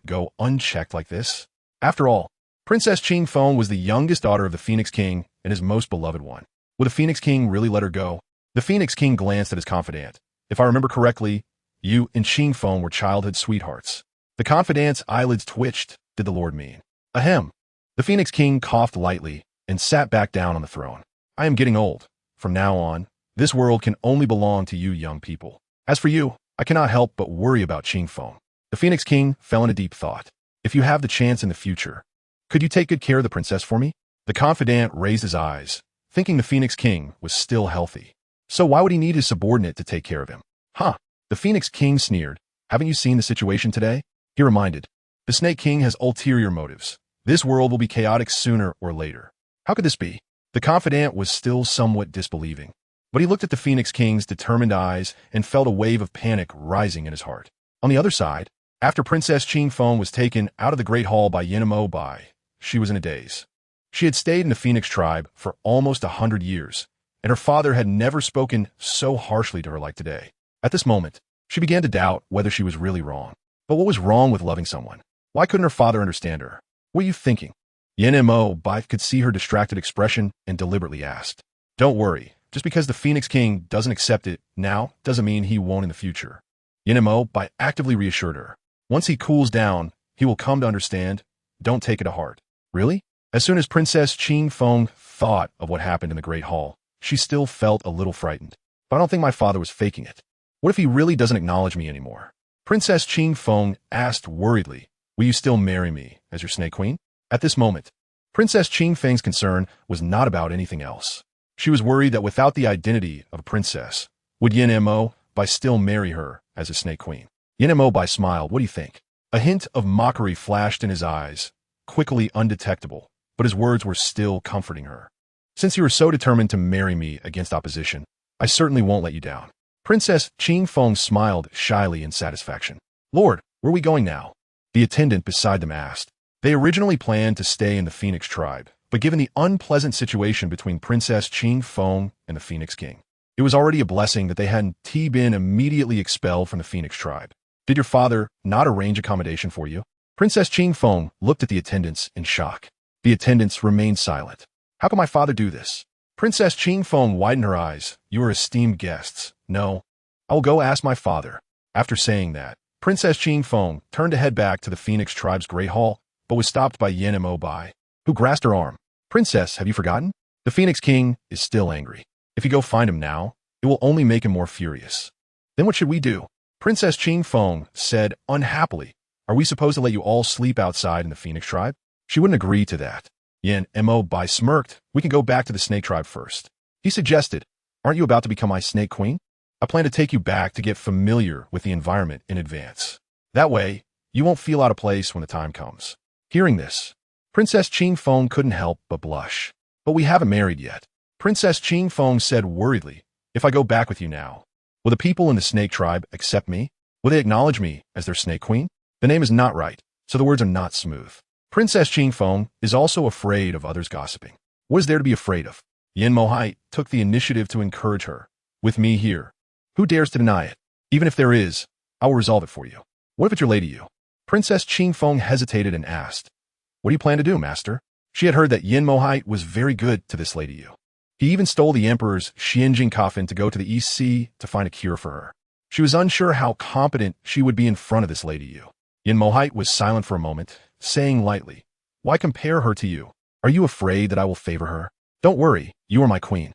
go unchecked like this? After all, Princess Qing was the youngest daughter of the Phoenix King and his most beloved one. Would the Phoenix King really let her go? The Phoenix King glanced at his confidant. If I remember correctly, you and Qing were childhood sweethearts. The confidant's eyelids twitched. Did the Lord mean? Ahem. The Phoenix King coughed lightly and sat back down on the throne. I am getting old. From now on, this world can only belong to you young people. As for you, I cannot help but worry about Qing. The Phoenix King fell into deep thought. If you have the chance in the future, could you take good care of the princess for me? The confidant raised his eyes, thinking the Phoenix King was still healthy. So why would he need his subordinate to take care of him? Huh? The Phoenix King sneered. Haven't you seen the situation today? He reminded. The Snake King has ulterior motives. This world will be chaotic sooner or later. How could this be? The confidant was still somewhat disbelieving, but he looked at the Phoenix King's determined eyes and felt a wave of panic rising in his heart. On the other side, after Princess Qing was taken out of the Great Hall by GiantWolf, she was in a daze. She had stayed in the Phoenix tribe for almost 100 years, and her father had never spoken so harshly to her like today. At this moment, she began to doubt whether she was really wrong. But what was wrong with loving someone? Why couldn't her father understand her? What are you thinking? GiantWolf could see her distracted expression and deliberately asked. Don't worry, just because the Phoenix King doesn't accept it now doesn't mean he won't in the future. GiantWolf actively reassured her. Once he cools down, he will come to understand. Don't take it to heart. Really? As soon as Princess Qing thought of what happened in the Great Hall, she still felt a little frightened. But I don't think my father was faking it. What if he really doesn't acknowledge me anymore? Princess Qing asked worriedly, will you still marry me as your Snake Queen? At this moment, Princess Qing's concern was not about anything else. She was worried that without the identity of a princess, would GiantWolf still marry her as a Snake Queen? GiantWolf smiled. What do you think? A hint of mockery flashed in his eyes, quickly undetectable, but his words were still comforting her. Since you are so determined to marry me against opposition, I certainly won't let you down. Princess Qing smiled shyly in satisfaction. Lord, where are we going now? The attendant beside them asked. They originally planned to stay in the Phoenix tribe, but given the unpleasant situation between Princess Qing and the Phoenix King, it was already a blessing that they hadn't been immediately expelled from the Phoenix tribe. Did your father not arrange accommodation for you? Princess Qing looked at the attendants in shock. The attendants remained silent. How can my father do this? Princess Qing widened her eyes. You are esteemed guests. No, I will go ask my father. After saying that, Princess Qing turned to head back to the Phoenix tribe's Great Hall, but was stopped by GiantWolf, who grasped her arm. Princess, have you forgotten? The Phoenix King is still angry. If you go find him now, it will only make him more furious. Then what should we do? Princess Qing said unhappily. Are we supposed to let you all sleep outside in the Phoenix tribe? She wouldn't agree to that. GiantWolf smirked. We can go back to the Snake tribe first. He suggested, aren't you about to become my Snake Queen? I plan to take you back to get familiar with the environment in advance. That way, you won't feel out of place when the time comes. Hearing this, Princess Qing couldn't help but blush. But we haven't married yet. Princess Qing said worriedly, if I go back with you now, will the people in the Snake tribe accept me? Will they acknowledge me as their Snake Queen? The name is not right, so the words are not smooth. Princess Qing is also afraid of others gossiping. What is there to be afraid of? GiantWolf took the initiative to encourage her. With me here, who dares to deny it? Even if there is, I will resolve it for you. What if it's related to you? Princess Qing hesitated and asked, what do you plan to do, master? She had heard that GiantWolf was very good to this Lady Yu. He even stole the Emperor's Xianjing coffin to go to the East Sea to find a cure for her. She was unsure how competent she would be in front of this Lady Yu. GiantWolf was silent for a moment, saying lightly, why compare her to you? Are you afraid that I will favor her? Don't worry, you are my queen.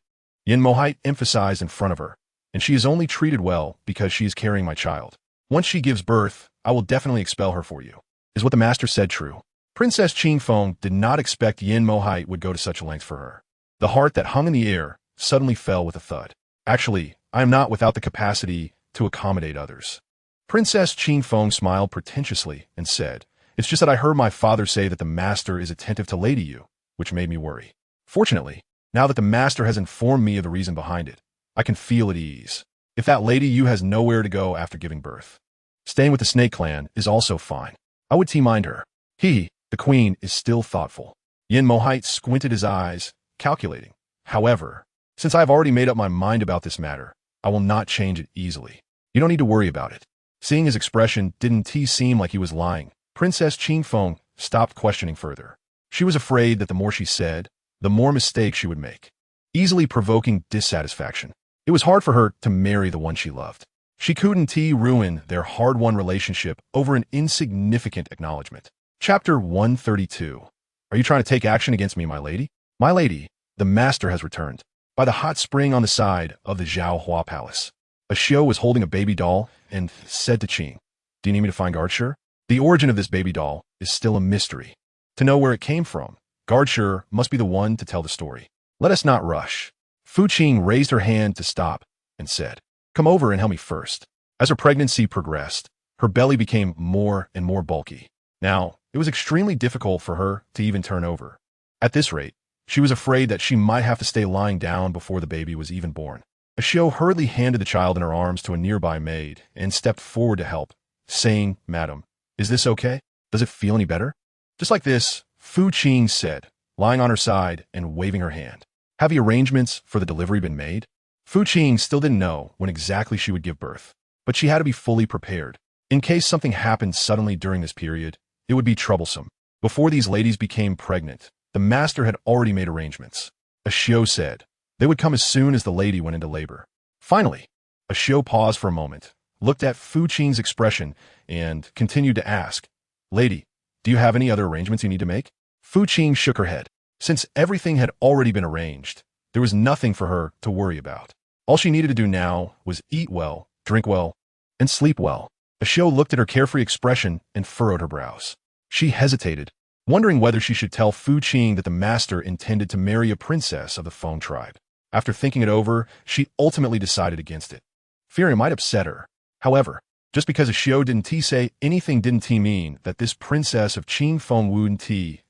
GiantWolf emphasized in front of her. and she is only treated well because she is carrying my child. Once she gives birth, I will definitely expel her for you. Is what the master said true? Princess Qing did not expect Yin Mohite would go to such a length for her. The heart that hung in the air suddenly fell with a thud. Actually, I am not without the capacity to accommodate others. Princess Qing smiled pretentiously and said, "It's just that I heard my father say that the master is attentive to Lady Yu, which made me worry. Fortunately, now that the master has informed me of the reason behind it, I can feel at ease. If that Lady Yu has nowhere to go after giving birth, staying with the Snake Clan is also fine. I would mind her." He, the queen, is still thoughtful. Yin Mohite squinted his eyes, calculating. "However, since I have already made up my mind about this matter, I will not change it easily. You don't need to worry about it." Seeing his expression didn't seem like he was lying, Princess Qing stopped questioning further. She was afraid that the more she said, the more mistakes she would make, easily provoking dissatisfaction. It was hard for her to marry the one she loved. She couldn't ruin their hard-won relationship over an insignificant acknowledgement. Chapter 132. Are you trying to take action against me, my lady? My lady, the master has returned. By the hot spring on the side of the Zhaohua Palace, a Xiao was holding a baby doll and said to Qing, "Do you need me to find Guardshur? The origin of this baby doll is still a mystery. To know where it came from, Guardshur must be the one to tell the story. Let us not rush." Fu Qing raised her hand to stop and said, "Come over and help me first." As her pregnancy progressed, her belly became more and more bulky. Now, it was extremely difficult for her to even turn over. At this rate, she was afraid that she might have to stay lying down before the baby was even born. A Xiao hurriedly handed the child in her arms to a nearby maid and stepped forward to help, saying, "Madam, is this okay? Does it feel any better?" Just like this, Fu Qing said, lying on her side and waving her hand. Have the arrangements for the delivery been made? Fu Qing still didn't know when exactly she would give birth, but she had to be fully prepared. In case something happened suddenly during this period, it would be troublesome. Before these ladies became pregnant, the master had already made arrangements. A Xiao said they would come as soon as the lady went into labor. Finally, a Xiao paused for a moment, looked at Fu Qing's expression, and continued to ask, "Lady, do you have any other arrangements you need to make?" Fu Qing shook her head. Since everything had already been arranged, there was nothing for her to worry about. All she needed to do now was eat well, drink well, and sleep well. A Xiao looked at her carefree expression and furrowed her brows. She hesitated, wondering whether she should tell Fu Qing that the master intended to marry a princess of the Feng tribe. After thinking it over, she ultimately decided against it, fearing it might upset her. However, just because a Xiao didn't say anything didn't mean that this princess of Qing Feng wouldn't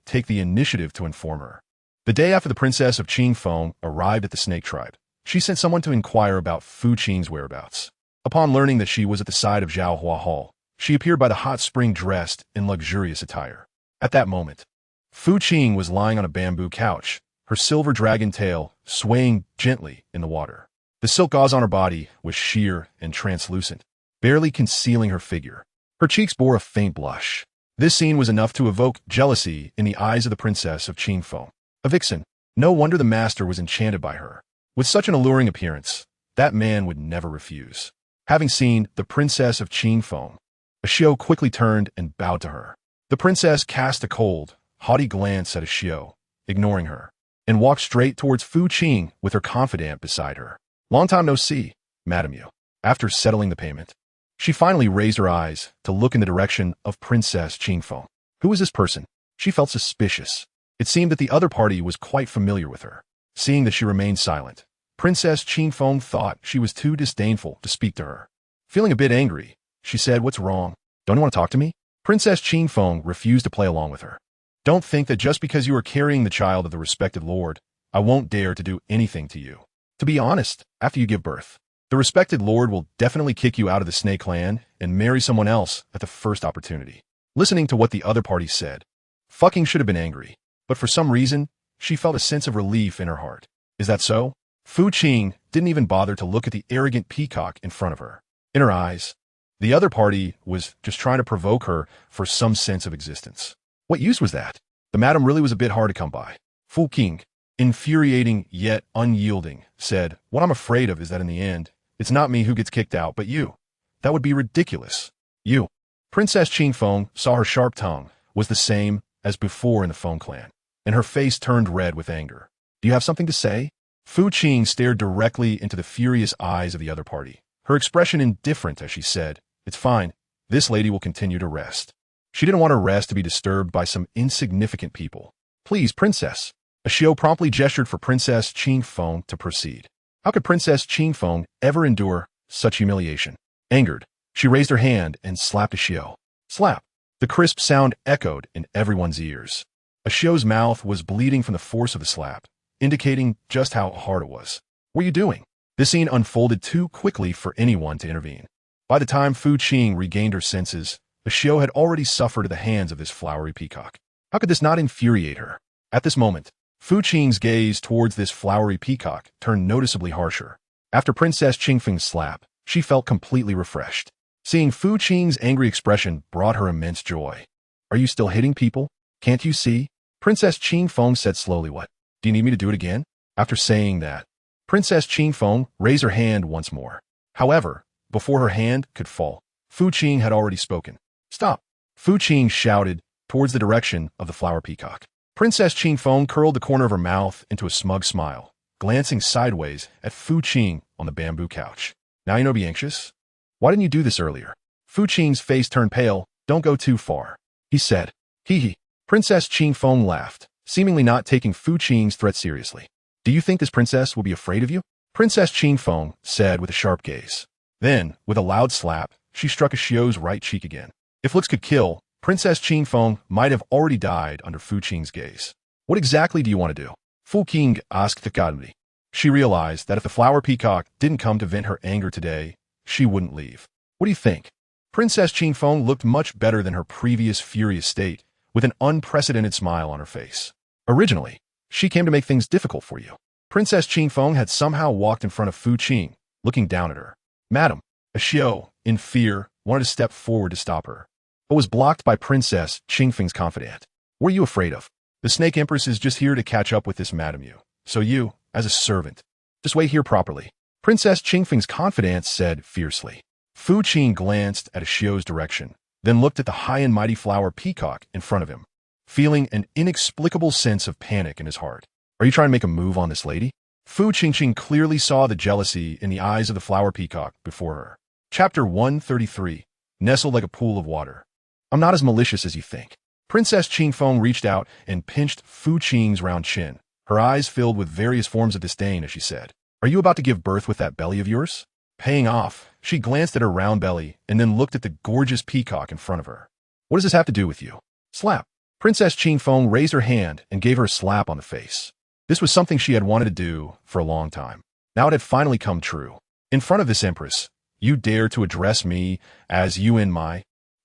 take the initiative to inform her. The day after the princess of Qing Feng arrived at the snake tribe, she sent someone to inquire about Fu Qing's whereabouts. Upon learning that she was at the side of Zhaohua Hall, she appeared by the hot spring dressed in luxurious attire. At that moment, Fu Qing was lying on a bamboo couch, her silver dragon tail swaying gently in the water. The silk gauze on her body was sheer and translucent, barely concealing her figure. Her cheeks bore a faint blush. This scene was enough to evoke jealousy in the eyes of the princess of Qing Feng. A vixen. No wonder the master was enchanted by her. With such an alluring appearance, that man would never refuse. Having seen the princess of Qing Feng, a Xiao quickly turned and bowed to her. The princess cast a cold, haughty glance at a Xiao, ignoring her, and walked straight towards Fu Qing with her confidant beside her. "Long time no see, Madam Yu." After settling the payment, she finally raised her eyes to look in the direction of Princess Qing Feng. Who was this person? She felt suspicious. It seemed that the other party was quite familiar with her. Seeing that she remained silent, Princess Qing Feng thought she was too disdainful to speak to her. Feeling a bit angry, she said, "What's wrong? Don't you want to talk to me?" Princess Qing Feng refused to play along with her. "Don't think that just because you are carrying the child of the respected lord, I won't dare to do anything to you. To be honest, after you give birth, the respected lord will definitely kick you out of the Snake Clan and marry someone else at the first opportunity." Listening to what the other party said, Fucking should have been angry, but for some reason, she felt a sense of relief in her heart. Is that so? Fu Qing didn't even bother to look at the arrogant peacock in front of her. In her eyes, the other party was just trying to provoke her for some sense of existence. What use was that? The madam really was a bit hard to come by. Fu Qing, infuriating yet unyielding, said, "What I'm afraid of is that in the end, it's not me who gets kicked out, but you. That would be ridiculous. You." Princess Qing Feng saw her sharp tongue was the same as before in the Feng clan, and her face turned red with anger. "Do you have something to say?" Fu Qing stared directly into the furious eyes of the other party, her expression indifferent as she said, "It's fine. This lady will continue to rest." She didn't want her rest to be disturbed by some insignificant people. "Please, Princess." Ashio promptly gestured for Princess Qing Feng to proceed. How could Princess Qing Feng ever endure such humiliation? Angered, she raised her hand and slapped Ashio. Slap! The crisp sound echoed in everyone's ears. Ashio's mouth was bleeding from the force of the slap, indicating just how hard it was. "What are you doing?" This scene unfolded too quickly for anyone to intervene. By the time Fu Qing regained her senses, Ashio had already suffered at the hands of this flowery peacock. How could this not infuriate her? At this moment, Fu Qing's gaze towards this flowery peacock turned noticeably harsher. After Princess Qingfeng's slap, she felt completely refreshed. Seeing Fu Qing's angry expression brought her immense joy. "Are you still hitting people? Can't you see?" Princess Qingfeng said slowly. "What? Do you need me to do it again?" After saying that, Princess Qingfeng raised her hand once more. However, before her hand could fall, Fu Qing had already spoken. "Stop!" Fu Qing shouted towards the direction of the flower peacock. Princess Qingfeng curled the corner of her mouth into a smug smile, glancing sideways at Fu Qing on the bamboo couch. "Now you know to be anxious? Why didn't you do this earlier?" Fu Qing's face turned pale. "Don't go too far," he said. "Hee hee." Princess Qingfeng laughed, seemingly not taking Fu Qing's threat seriously. "Do you think this princess will be afraid of you?" Princess Qingfeng said with a sharp gaze. Then, with a loud slap, she struck Ashio's right cheek again. If looks could kill, Princess Qingfeng might have already died under Fu Qing's gaze. "What exactly do you want to do?" Fu Qing asked calmly. She realized that if the flower peacock didn't come to vent her anger today, she wouldn't leave. "What do you think?" Princess Qingfeng looked much better than her previous furious state, with an unprecedented smile on her face. "Originally, she came to make things difficult for you." Princess Qingfeng had somehow walked in front of Fu Qing, looking down at her. "Madam," Ashio, in fear, wanted to step forward to stop her, but was blocked by Princess Qingfeng's confidant. "What are you afraid of? The Snake Empress is just here to catch up with this Madam Yu. So you, as a servant, just wait here properly." Princess Qingfeng's confidant said fiercely. Fu Qing glanced at Ashio's direction, then looked at the high and mighty flower peacock in front of him, feeling an inexplicable sense of panic in his heart. "Are you trying to make a move on this lady?" Fu Qingqing clearly saw the jealousy in the eyes of the flower peacock before her. Chapter 133, Nestled like a pool of water. "I'm not as malicious as you think." Princess Qingfeng reached out and pinched Fu Qing's round chin, her eyes filled with various forms of disdain as she said, "Are you about to give birth with that belly of yours?" Paying off, she glanced at her round belly and then looked at the gorgeous peacock in front of her. "What does this have to do with you?" Slap. Princess Qingfeng raised her hand and gave her a slap on the face. This was something she had wanted to do for a long time. Now it had finally come true. "In front of this empress, you dare to address me as you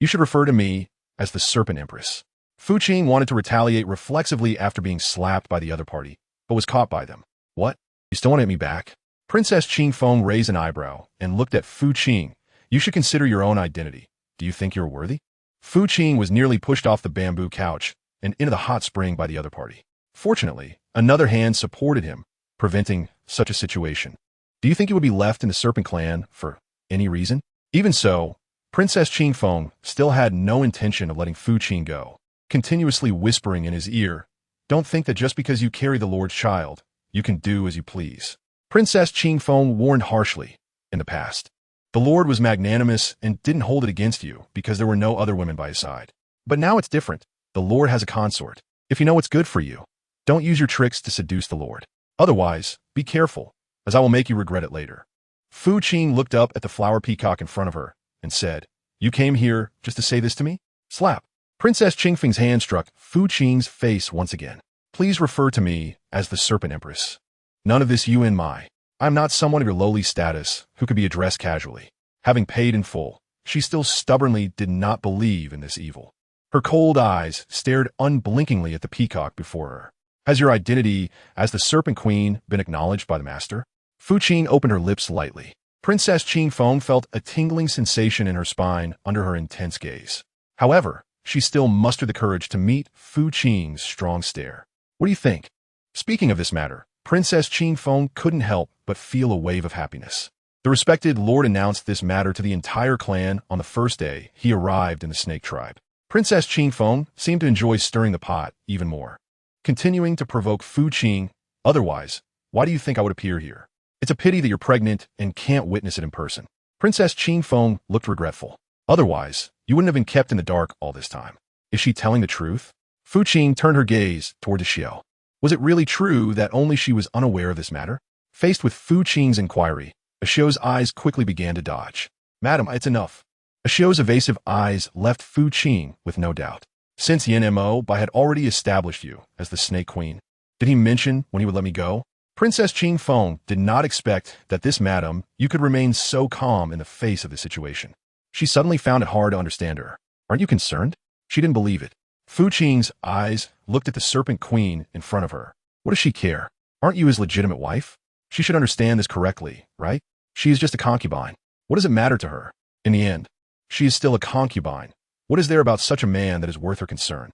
should refer to me as the Serpent Empress." Fu Qing wanted to retaliate reflexively after being slapped by the other party, but was caught by them. "What? You still want to hit me back?" Princess Qingfeng raised an eyebrow and looked at Fu Qing. "You should consider your own identity. Do you think you're worthy?" Fu Qing was nearly pushed off the bamboo couch and into the hot spring by the other party. Fortunately, another hand supported him, preventing such a situation. "Do you think you would be left in the Serpent Clan for any reason?" Even so, Princess Qingfeng still had no intention of letting Fu Qing go, continuously whispering in his ear, "Don't think that just because you carry the Lord's child, you can do as you please." Princess Qingfeng warned harshly in the past. The Lord was magnanimous and didn't hold it against you because there were no other women by his side. But now it's different. The Lord has a consort. If you know what's good for you, don't use your tricks to seduce the Lord. Otherwise, be careful, as I will make you regret it later. Fu Qing looked up at the flower peacock in front of her and said, "You came here just to say this to me?" Slap. Princess Qingfeng's hand struck Fu Qing's face once again. "Please refer to me as the Serpent Empress. None of this you and my. I am not someone of your lowly status who could be addressed casually." Having paid in full, she still stubbornly did not believe in this evil. Her cold eyes stared unblinkingly at the peacock before her. "Has your identity as the Serpent Queen been acknowledged by the master?" Fu Qing opened her lips lightly. Princess Qingfeng felt a tingling sensation in her spine under her intense gaze. However, she still mustered the courage to meet Fu Qing's strong stare. "What do you think?" Speaking of this matter, Princess Qingfeng couldn't help but feel a wave of happiness. The respected lord announced this matter to the entire clan on the first day he arrived in the snake tribe. Princess Qingfeng seemed to enjoy stirring the pot even more, continuing to provoke Fu Qing. Otherwise, Why do you think I would appear here? It's a pity that you're pregnant and can't witness it in person. Princess Qing Feng looked regretful. Otherwise, you wouldn't have been kept in the dark all this time. Is she telling the truth? Fu Qing turned her gaze toward the Xiao. Was it really true that only she was unaware of this matter? Faced with Fu Qing's inquiry, Xiao's eyes quickly began to dodge. Madam, it's enough. Xiao's evasive eyes left Fu Qing with no doubt. Since Yin Mo Bai had already established you as the Snake Queen, did he mention when he would let me go? Princess Qing Feng did not expect that this madam you could remain so calm in the face of the situation. She suddenly found it hard to understand her. Aren't you concerned? She didn't believe it. Fu Qing's eyes looked at the Serpent Queen in front of her. What does she care? Aren't you his legitimate wife? She should understand this correctly, right? She is just a concubine. What does it matter to her? In the end, she is still a concubine. What is there about such a man that is worth her concern?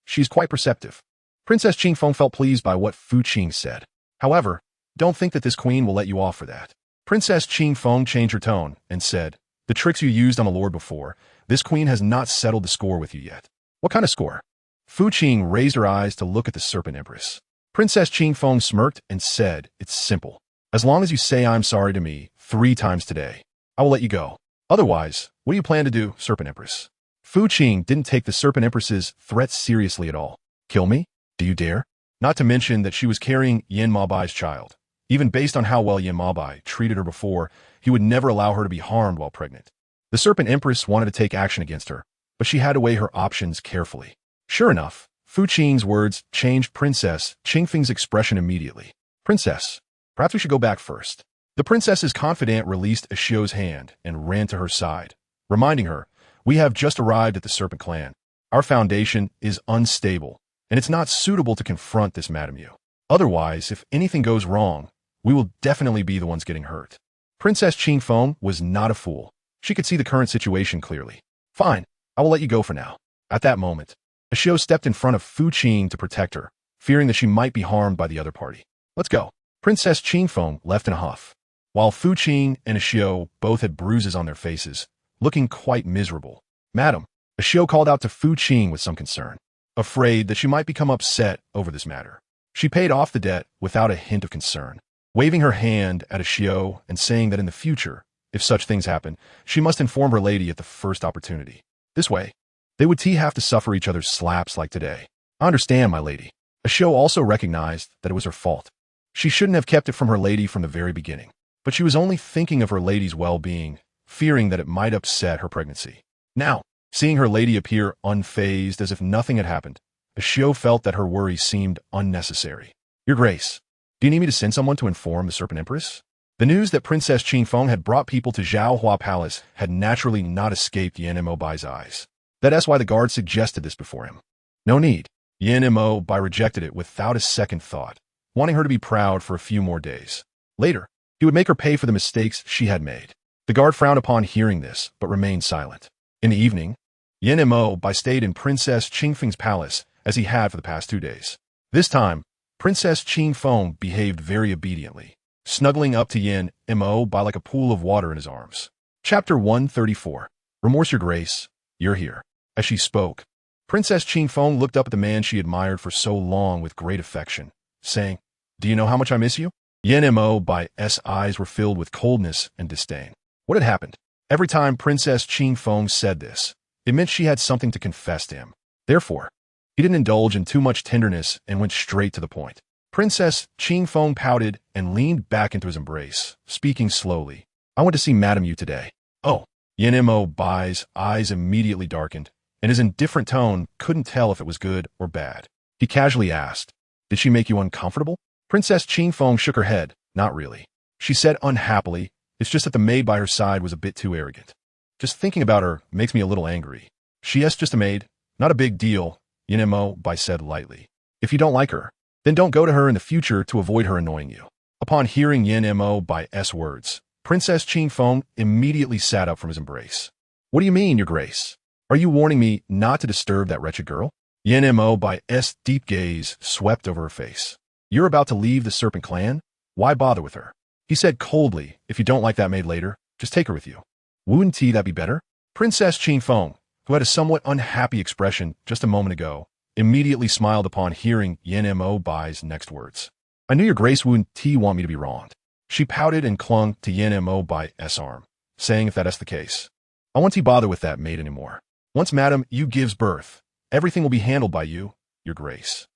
She is quite perceptive. Princess Qing Feng felt pleased by what Fu Qing said. However, don't think that this queen will let you off for that. Princess Qing Feng changed her tone and said, the tricks you used on the lord before, this queen has not settled the score with you yet. What kind of score? Fu Qing raised her eyes to look at the Serpent Empress. Princess Qing Feng smirked and said, it's simple. As long as you say I'm sorry to me 3 times today, I will let you go. Otherwise, what do you plan to do, Serpent Empress? Fu Qing didn't take the Serpent Empress's threats seriously at all. Kill me? Do you dare? Not to mention that she was carrying Yin Ma Bai's child. Even based on how well Yin Ma Bai treated her before, he would never allow her to be harmed while pregnant. The Serpent Empress wanted to take action against her, but she had to weigh her options carefully. Sure enough, Fu Qing's words changed Princess Qing Feng's expression immediately. Princess, perhaps we should go back first. The princess's confidant released Xiao's hand and ran to her side, reminding her, we have just arrived at the Serpent Clan. Our foundation is unstable, and it's not suitable to confront this Madame Yu. Otherwise, if anything goes wrong, we will definitely be the ones getting hurt. Princess Qing Feng was not a fool. She could see the current situation clearly. Fine, I will let you go for now. At that moment, Xiao stepped in front of Fu Qing to protect her, fearing that she might be harmed by the other party. Let's go. Princess Qing Feng left in a huff, while Fu Qing and Xiao both had bruises on their faces, looking quite miserable. Madam, Xiao called out to Fu Qing with some concern, afraid that she might become upset over this matter. She paid off the debt without a hint of concern, waving her hand at Xiao and saying that in the future, if such things happen, she must inform her lady at the first opportunity. This way, they would have to suffer each other's slaps like today. I understand, my lady. Xiao also recognized that it was her fault. She shouldn't have kept it from her lady from the very beginning, but she was only thinking of her lady's well-being, fearing that it might upset her pregnancy. Now, seeing her lady appear unfazed as if nothing had happened, Xiao felt that her worry seemed unnecessary. Your Grace, do you need me to send someone to inform the Serpent Empress? The news that Princess Qing Feng had brought people to Zhaohua Palace had naturally not escaped Yin Mo Bai's eyes. That's why the guard suggested this before him. No need. Yin Mo Bai rejected it without a second thought, wanting her to be proud for a few more days. Later, he would make her pay for the mistakes she had made. The guard frowned upon hearing this, but remained silent. In the evening, Yin Mo Bai stayed in Princess Qing Feng's palace as he had for the past 2 days. This time, Princess Qing Feng behaved very obediently, snuggling up to Yin Mo Bai like a pool of water in his arms. Chapter 134. Remorse, Your Grace, you're here. As she spoke, Princess Qing Feng looked up at the man she admired for so long with great affection, saying, do you know how much I miss you? Yin Mo Bai's eyes were filled with coldness and disdain. What had happened? Every time Princess Qing Feng said this, it meant she had something to confess to him. Therefore, he didn't indulge in too much tenderness and went straight to the point. Princess Qing Feng pouted and leaned back into his embrace, speaking slowly. I went to see Madame Yu today. Oh. Yin Mo Bai's eyes immediately darkened, and his indifferent tone couldn't tell if it was good or bad. He casually asked, did she make you uncomfortable? Princess Qing Feng shook her head. Not really. She said unhappily, it's just that the maid by her side was a bit too arrogant. Just thinking about her makes me a little angry. She is just a maid. Not a big deal, Yin Mo Bai said lightly. If you don't like her, then don't go to her in the future to avoid her annoying you. Upon hearing Yin Mo Bai's words, Princess Qing Feng immediately sat up from his embrace. What do you mean, Your Grace? Are you warning me not to disturb that wretched girl? Yin Mo Bai's deep gaze swept over her face. You're about to leave the Serpent Clan? Why bother with her? He said coldly, if you don't like that maid later, just take her with you. Wouldn't that be better? Princess Qing Feng, who had a somewhat unhappy expression just a moment ago, immediately smiled upon hearing Yin Mo Bai's next words. I knew your grace wouldn't want me to be wronged. She pouted and clung to Yin Mo by S arm, saying if that's the case. I won't bother with that maid anymore. Once madam you gives birth, everything will be handled by you, your grace.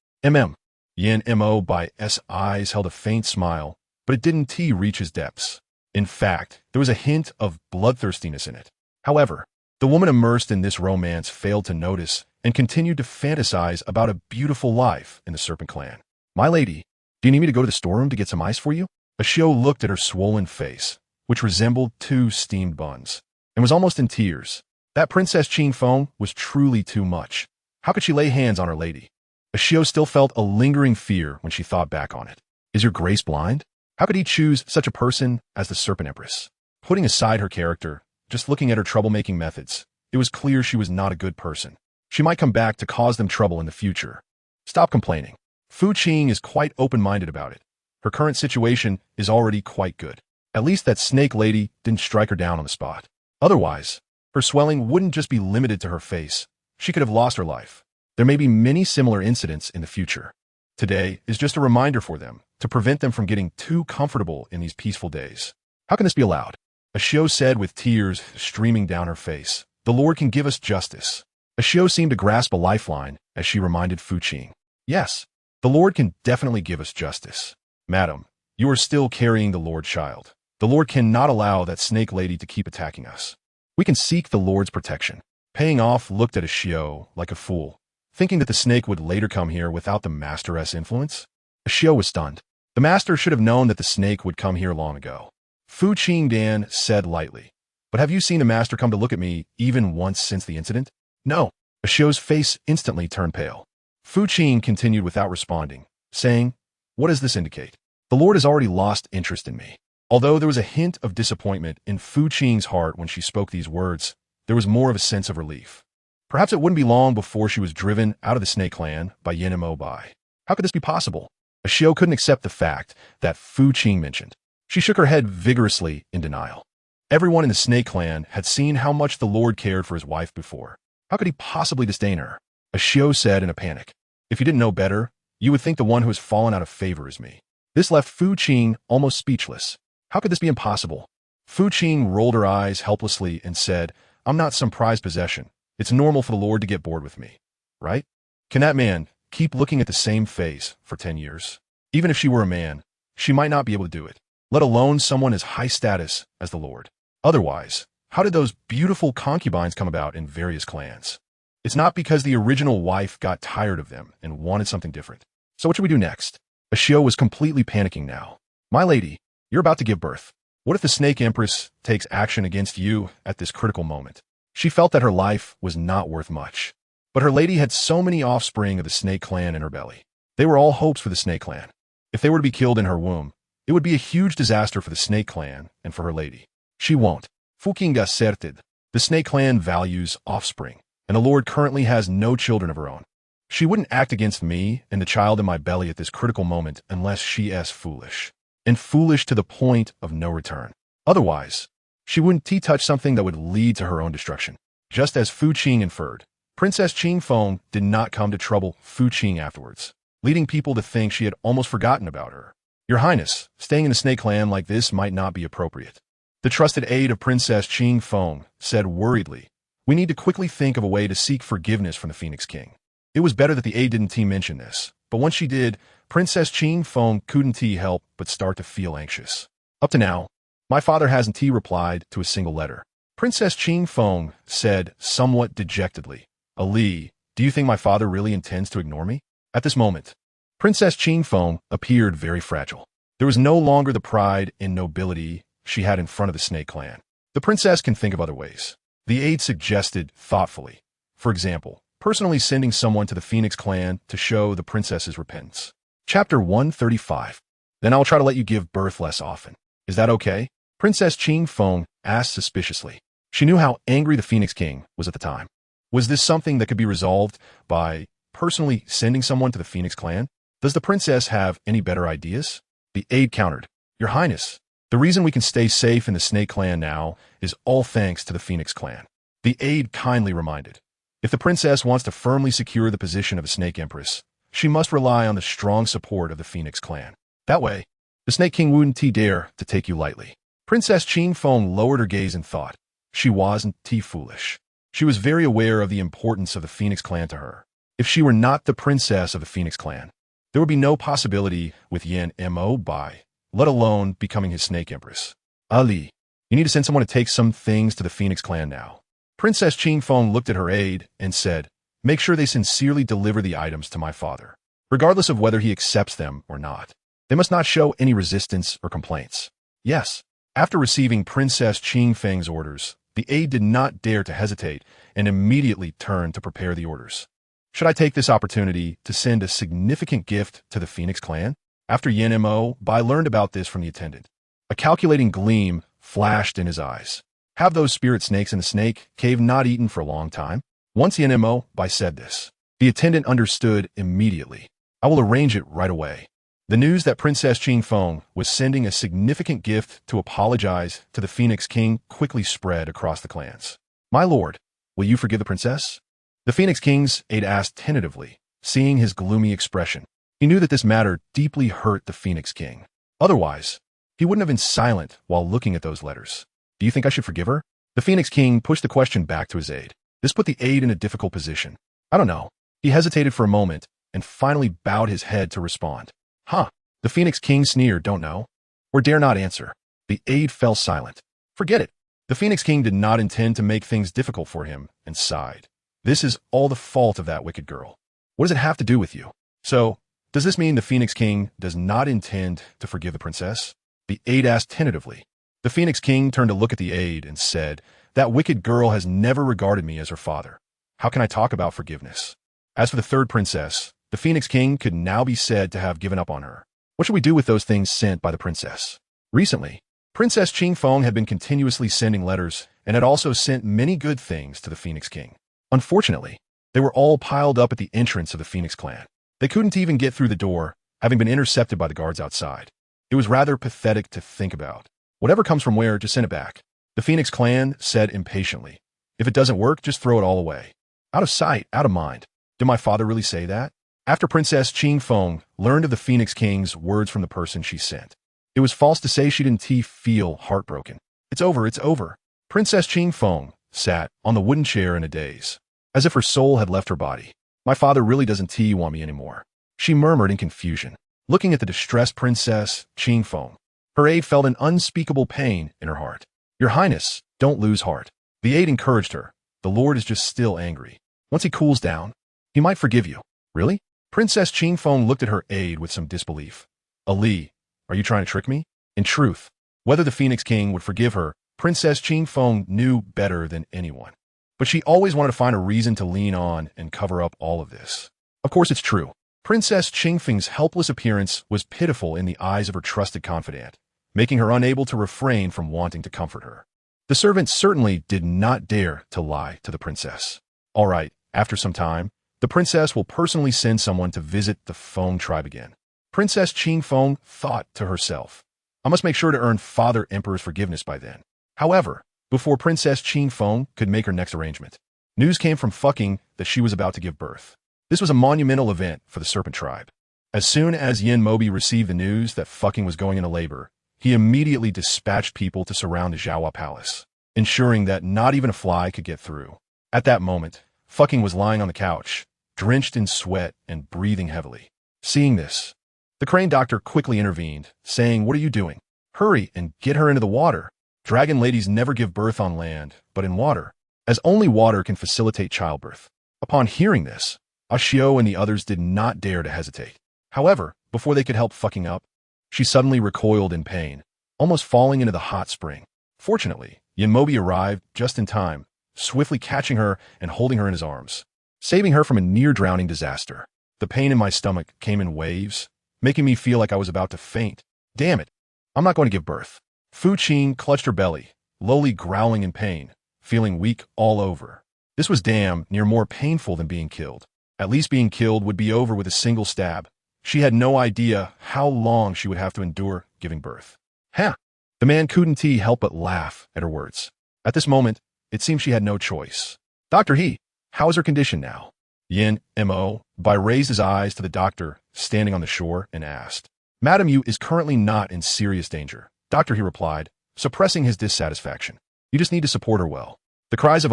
Yin Mo by S eyes held a faint smile, but it didn't reach his depths. In fact, there was a hint of bloodthirstiness in it. However, the woman immersed in this romance failed to notice and continued to fantasize about a beautiful life in the Serpent Clan. My lady, do you need me to go to the storeroom to get some ice for you? Ashio looked at her swollen face, which resembled 2 steamed buns, and was almost in tears. That Princess Qing Feng was truly too much. How could she lay hands on her lady? Ashio still felt a lingering fear when she thought back on it. Is your grace blind? How could he choose such a person as the Serpent Empress? Putting aside her character, just looking at her troublemaking methods, it was clear she was not a good person. She might come back to cause them trouble in the future. Stop complaining. Fu Qing is quite open-minded about it. Her current situation is already quite good. At least that snake lady didn't strike her down on the spot. Otherwise, her swelling wouldn't just be limited to her face. She could have lost her life. There may be many similar incidents in the future. Today is just a reminder for them to prevent them from getting too comfortable in these peaceful days. How can this be allowed? Ashio said with tears streaming down her face. The Lord can give us justice. Ashio seemed to grasp a lifeline as she reminded Fu Qing. Yes, the Lord can definitely give us justice. Madam, you are still carrying the Lord child. The Lord cannot allow that snake lady to keep attacking us. We can seek the Lord's protection. Paying off looked at Ashio like a fool, thinking that the snake would later come here without the master's influence. Ashio was stunned. The master should have known that the snake would come here long ago. Fu Qing Dan said lightly, but have you seen the master come to look at me even once since the incident? No. Ashio's face instantly turned pale. Fu Qing continued without responding, saying, what does this indicate? The Lord has already lost interest in me. Although there was a hint of disappointment in Fu Qing's heart when she spoke these words, there was more of a sense of relief. Perhaps it wouldn't be long before she was driven out of the Snake Clan by Yin Mo Bai. How could this be possible? Ashio couldn't accept the fact that Fu Qing mentioned. She shook her head vigorously in denial. Everyone in the Snake Clan had seen how much the Lord cared for his wife before. How could he possibly disdain her? Ashio said in a panic. If you didn't know better, you would think the one who has fallen out of favor is me. This left Fu Qing almost speechless. How could this be impossible? Fu Qing rolled her eyes helplessly and said, I'm not some prized possession. It's normal for the Lord to get bored with me, right? Can that man keep looking at the same face for 10 years? Even if she were a man, she might not be able to do it, let alone someone as high status as the Lord. Otherwise, how did those beautiful concubines come about in various clans? It's not because the original wife got tired of them and wanted something different. So what should we do next? Ashio was completely panicking now. My lady, you're about to give birth. What if the Snake Empress takes action against you at this critical moment? She felt that her life was not worth much. But her lady had so many offspring of the Snake Clan in her belly. They were all hopes for the Snake Clan. If they were to be killed in her womb, it would be a huge disaster for the Snake Clan and for her lady. She won't. Fu Qing asserted. The Snake Clan values offspring, and the Lord currently has no children of her own. She wouldn't act against me and the child in my belly at this critical moment unless she is foolish. And foolish to the point of no return. Otherwise, she wouldn't touch something that would lead to her own destruction. Just as Fu Qing inferred, Princess Qing Feng did not come to trouble Fu Qing afterwards, leading people to think she had almost forgotten about her. Your Highness, staying in the Snake Clan like this might not be appropriate. The trusted aide of Princess Qing Feng said worriedly, we need to quickly think of a way to seek forgiveness from the Phoenix King. It was better that the aide didn't mention this, but once she did, Princess Qing Feng couldn't help but start to feel anxious. Up to now, my father hasn't replied to a single letter. Princess Qing Feng said somewhat dejectedly, Ali, do you think my father really intends to ignore me? At this moment, Princess Qing Feng appeared very fragile. There was no longer the pride and nobility she had in front of the Snake Clan. The princess can think of other ways. The aide suggested thoughtfully. For example, personally sending someone to the Phoenix Clan to show the princess's repentance. Chapter 135. Then I'll try to let you give birth less often. Is that okay? Princess Qing Feng asked suspiciously. She knew how angry the Phoenix King was at the time. Was this something that could be resolved by personally sending someone to the Phoenix Clan? Does the princess have any better ideas? The aide countered. Your Highness, the reason we can stay safe in the Snake Clan now is all thanks to the Phoenix Clan. The aide kindly reminded. If the princess wants to firmly secure the position of a Snake Empress, she must rely on the strong support of the Phoenix Clan. That way, the Snake King wouldn't dare to take you lightly. Princess Qing Feng lowered her gaze and thought. She wasn't foolish. She was very aware of the importance of the Phoenix clan to her. If she were not the princess of the Phoenix clan, there would be no possibility with Yan Mo Bai, let alone becoming his Snake Empress. Ali, you need to send someone to take some things to the Phoenix clan now. Princess Qing Feng looked at her aide and said, make sure they sincerely deliver the items to my father, regardless of whether he accepts them or not. They must not show any resistance or complaints. Yes. After receiving Princess Qing Feng's orders, the aide did not dare to hesitate and immediately turned to prepare the orders. Should I take this opportunity to send a significant gift to the Phoenix clan? After Yan Mo Bai learned about this from the attendant, a calculating gleam flashed in his eyes. Have those spirit snakes in the snake cave not eaten for a long time? Once Yan Mo Bai said this, the attendant understood immediately. I will arrange it right away. The news that Princess Qing Feng was sending a significant gift to apologize to the Phoenix King quickly spread across the clans. My lord, will you forgive the princess? The Phoenix King's aide asked tentatively, seeing his gloomy expression. He knew that this matter deeply hurt the Phoenix King. Otherwise, he wouldn't have been silent while looking at those letters. Do you think I should forgive her? The Phoenix King pushed the question back to his aide. This put the aide in a difficult position. I don't know. He hesitated for a moment and finally bowed his head to respond. Huh. The Phoenix King sneered, don't know, or dare not answer. The aide fell silent. Forget it. The Phoenix King did not intend to make things difficult for him and sighed. This is all the fault of that wicked girl. What does it have to do with you? So, does this mean the Phoenix King does not intend to forgive the princess? The aide asked tentatively. The Phoenix King turned to look at the aide and said, that wicked girl has never regarded me as her father. How can I talk about forgiveness? As for the third princess, the Phoenix King could now be said to have given up on her. What should we do with those things sent by the princess? Recently, Princess Qing Feng had been continuously sending letters and had also sent many good things to the Phoenix King. Unfortunately, they were all piled up at the entrance of the Phoenix clan. They couldn't even get through the door, having been intercepted by the guards outside. It was rather pathetic to think about. Whatever comes from where, just send it back. The Phoenix clan said impatiently. If it doesn't work, just throw it all away. Out of sight, out of mind. Did my father really say that? After Princess Qing Feng learned of the Phoenix King's words from the person she sent, it was false to say she didn't feel heartbroken. It's over, it's over. Princess Qing Feng sat on the wooden chair in a daze, as if her soul had left her body. My father really doesn't want me anymore, she murmured in confusion, looking at the distressed Princess Qing Feng. Her aide felt an unspeakable pain in her heart. Your Highness, don't lose heart. The aide encouraged her. The Lord is just still angry. Once he cools down, he might forgive you. Really? Princess Qing Feng looked at her aide with some disbelief. Ali, are you trying to trick me? In truth, whether the Phoenix King would forgive her, Princess Qing Feng knew better than anyone. But she always wanted to find a reason to lean on and cover up all of this. Of course it's true. Princess Qing Feng's helpless appearance was pitiful in the eyes of her trusted confidant, making her unable to refrain from wanting to comfort her. The servant certainly did not dare to lie to the princess. All right, after some time, the princess will personally send someone to visit the Feng tribe again. Princess Qing Feng thought to herself, I must make sure to earn Father Emperor's forgiveness by then. However, before Princess Qing Feng could make her next arrangement, news came from Fucking that she was about to give birth. This was a monumental event for the Serpent Tribe. As soon as Yin Mobi received the news that Fucking was going into labor, he immediately dispatched people to surround the Zhaohua Palace, ensuring that not even a fly could get through. At that moment, Fucking was lying on the couch, drenched in sweat and breathing heavily. Seeing this, the crane doctor quickly intervened, saying, what are you doing? Hurry and get her into the water. Dragon ladies never give birth on land, but in water, as only water can facilitate childbirth. Upon hearing this, Ashio and the others did not dare to hesitate. However, before they could help Fucking up, she suddenly recoiled in pain, almost falling into the hot spring. Fortunately, Yinmobi arrived just in time, swiftly catching her and holding her in his arms, saving her from a near-drowning disaster. The pain in my stomach came in waves, making me feel like I was about to faint. Damn it, I'm not going to give birth. Fu Qing clutched her belly, lowly growling in pain, feeling weak all over. This was damn near more painful than being killed. At least being killed would be over with a single stab. She had no idea how long she would have to endure giving birth. Ha! The man couldn't help but laugh at her words. At this moment, it seemed she had no choice. Dr. He, how is her condition now? Yin Mo Bai raised his eyes to the doctor standing on the shore and asked. Madame Yu is currently not in serious danger, Doctor, he replied, suppressing his dissatisfaction. You just need to support her well. The cries of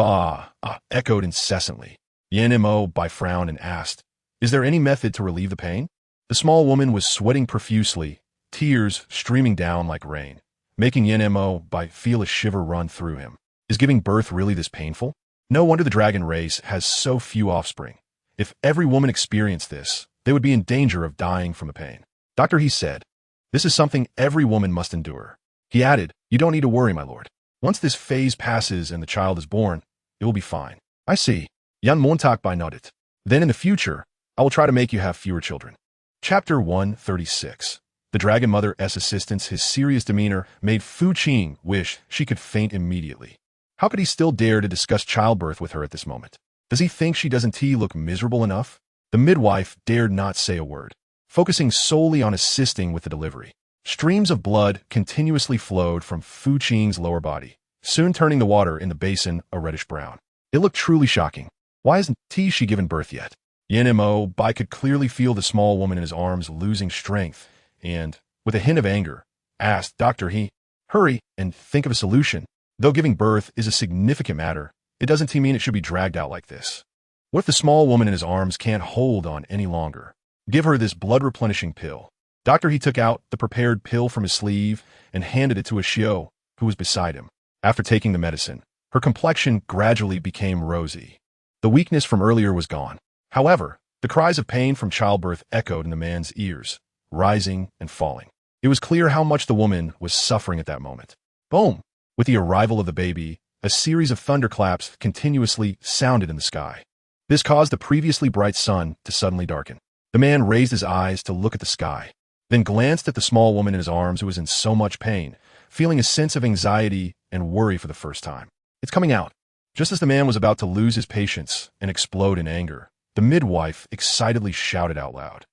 echoed incessantly. Yan Mo Bai frowned and asked, Is there any method to relieve the pain? The small woman was sweating profusely, tears streaming down like rain, making Yan Mo Bai feel a shiver run through him. Is giving birth really this painful? No wonder the dragon race has so few offspring. If every woman experienced this, they would be in danger of dying from the pain. Doctor, he said, this is something every woman must endure. He added, You don't need to worry, my lord. Once this phase passes and the child is born, it will be fine. I see. Yan Montak Bai nodded. Then in the future, I will try to make you have fewer children. Chapter 136. The Dragon Mother's assistance. His serious demeanor made Fu Qing wish she could faint immediately. How could he still dare to discuss childbirth with her at this moment? Does he think she doesn't look miserable enough? The midwife dared not say a word, focusing solely on assisting with the delivery. Streams of blood continuously flowed from Fu Qing's lower body, soon turning the water in the basin a reddish brown. It looked truly shocking. Why hasn't she given birth yet? Yan Mo Bai could clearly feel the small woman in his arms losing strength and, with a hint of anger, asked Doctor hurry and think of a solution. Though giving birth is a significant matter, it doesn't mean it should be dragged out like this. What if the small woman in his arms can't hold on any longer? Give her this blood-replenishing pill. Doctor, he took out the prepared pill from his sleeve and handed it to a Xiao, who was beside him. After taking the medicine, her complexion gradually became rosy. The weakness from earlier was gone. However, the cries of pain from childbirth echoed in the man's ears, rising and falling. It was clear how much the woman was suffering at that moment. Boom! With the arrival of the baby, a series of thunderclaps continuously sounded in the sky. This caused the previously bright sun to suddenly darken. The man raised his eyes to look at the sky, then glanced at the small woman in his arms who was in so much pain, feeling a sense of anxiety and worry for the first time. It's coming out. Just as the man was about to lose his patience and explode in anger, the midwife excitedly shouted out loud.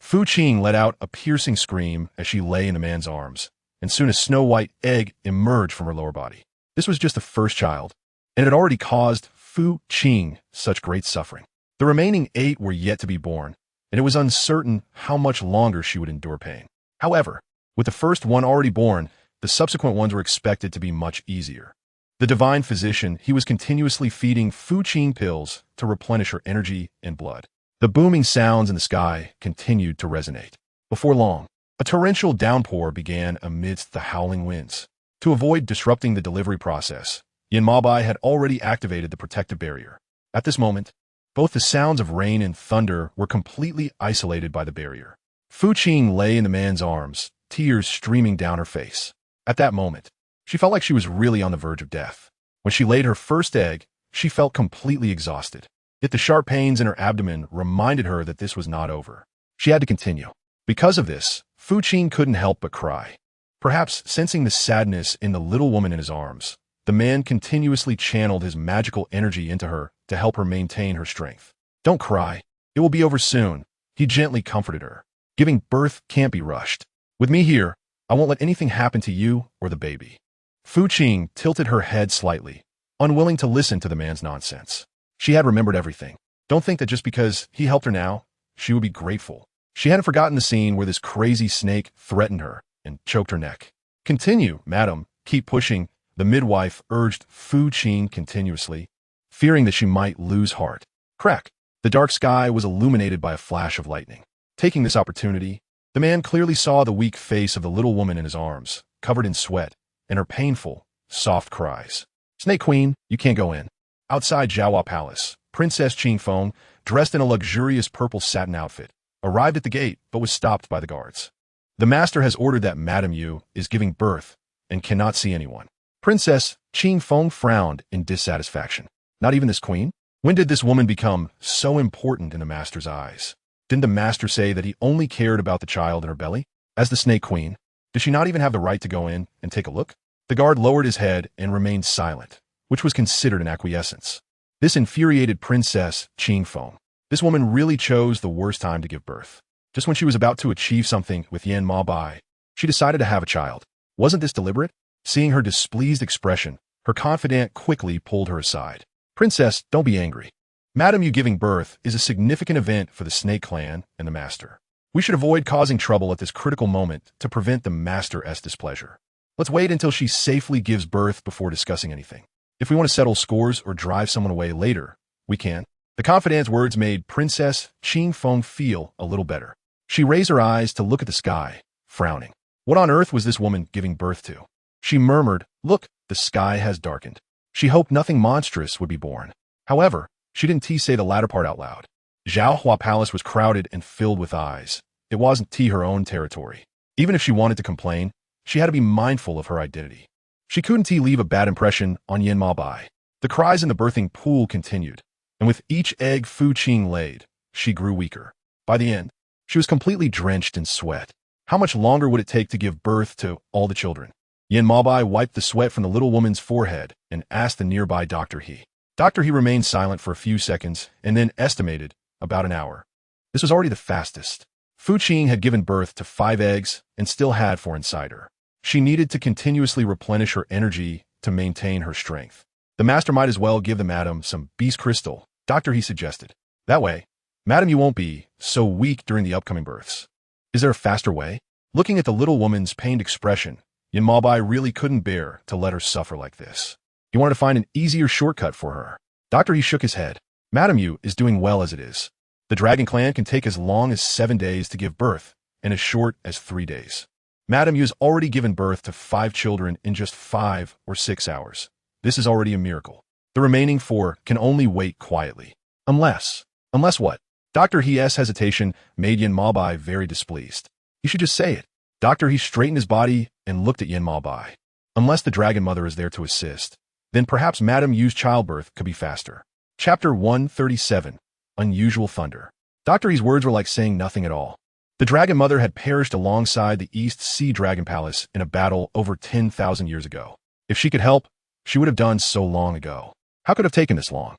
Fu Qing let out a piercing scream as she lay in the man's arms, and soon a snow-white egg emerged from her lower body. This was just the first child, and it had already caused Fu Qing such great suffering. The remaining 8 were yet to be born, and it was uncertain how much longer she would endure pain. However, with the first one already born, the subsequent ones were expected to be much easier. The divine physician, he was continuously feeding Fu Qing pills to replenish her energy and blood. The booming sounds in the sky continued to resonate. Before long, a torrential downpour began amidst the howling winds. To avoid disrupting the delivery process, Yan Mo Bai had already activated the protective barrier. At this moment, both the sounds of rain and thunder were completely isolated by the barrier. Fu Qing lay in the man's arms, tears streaming down her face. At that moment, she felt like she was really on the verge of death. When she laid her first egg, she felt completely exhausted. Yet the sharp pains in her abdomen reminded her that this was not over. She had to continue. Because of this, Fu Qing couldn't help but cry. Perhaps sensing the sadness in the little woman in his arms, the man continuously channeled his magical energy into her to help her maintain her strength. Don't cry. It will be over soon. He gently comforted her. Giving birth can't be rushed. With me here, I won't let anything happen to you or the baby. Fu Qing tilted her head slightly, unwilling to listen to the man's nonsense. She had remembered everything. Don't think that just because he helped her now, she would be grateful. She hadn't forgotten the scene where this crazy snake threatened her and choked her neck. Continue, madam. Keep pushing, the midwife urged Fu Qing continuously, fearing that she might lose heart. Crack! The dark sky was illuminated by a flash of lightning. Taking this opportunity, the man clearly saw the weak face of the little woman in his arms, covered in sweat, and her painful, soft cries. Snake Queen, you can't go in. Outside Jiawa Palace, Princess Qing Feng, dressed in a luxurious purple satin outfit, arrived at the gate but was stopped by the guards. The master has ordered that Madame Yu is giving birth and cannot see anyone. Princess Qing Feng frowned in dissatisfaction. Not even this queen? When did this woman become so important in the master's eyes? Didn't the master say that he only cared about the child in her belly? As the Snake Queen, did she not even have the right to go in and take a look? The guard lowered his head and remained silent, which was considered an acquiescence. This infuriated Princess Qing Feng. This woman really chose the worst time to give birth. Just when she was about to achieve something with Yan Mo Bai, she decided to have a child. Wasn't this deliberate? Seeing her displeased expression, her confidant quickly pulled her aside. Princess, don't be angry. Madame Yu giving birth is a significant event for the Snake Clan and the Master. We should avoid causing trouble at this critical moment to prevent the master's displeasure. Let's wait until she safely gives birth before discussing anything. If we want to settle scores or drive someone away later, we can. The confidant's words made Princess Qing feel a little better. She raised her eyes to look at the sky, frowning. What on earth was this woman giving birth to? She murmured, "Look, the sky has darkened." She hoped nothing monstrous would be born. However, she didn't say the latter part out loud. Zhaohua Palace was crowded and filled with eyes. It wasn't her own territory. Even if she wanted to complain, she had to be mindful of her identity. She couldn't leave a bad impression on Yin Maobai. The cries in the birthing pool continued, and with each egg Fu Qing laid, she grew weaker. By the end, she was completely drenched in sweat. How much longer would it take to give birth to all the children? Yin Maobai wiped the sweat from the little woman's forehead and asked the nearby Dr. He. Dr. He remained silent for a few seconds and then estimated about an hour. This was already the fastest. Fu Qing had given birth to 5 eggs and still had 4 inside her. She needed to continuously replenish her energy to maintain her strength. The master might as well give the madam some beast crystal, Dr. He suggested. That way, madam, you won't be so weak during the upcoming births. Is there a faster way? Looking at the little woman's pained expression, Yin Maobai really couldn't bear to let her suffer like this. He wanted to find an easier shortcut for her. Dr. He shook his head. Madam Yu is doing well as it is. The dragon clan can take as long as 7 days to give birth and as short as 3 days. Madam Yu has already given birth to 5 children in just 5 or 6 hours. This is already a miracle. The remaining 4 can only wait quietly. Unless what? Dr. He's hesitation made Yin Maobai very displeased. He should just say it. Dr. He straightened his body and looked at Yin Maobai. Unless the dragon mother is there to assist, then perhaps Madam Yu's childbirth could be faster. Chapter 137. Unusual Thunder. Dr. He's words were like saying nothing at all. The dragon mother had perished alongside the East Sea Dragon Palace in a battle over 10,000 years ago. If she could help, she would have done so long ago. How could it have taken this long?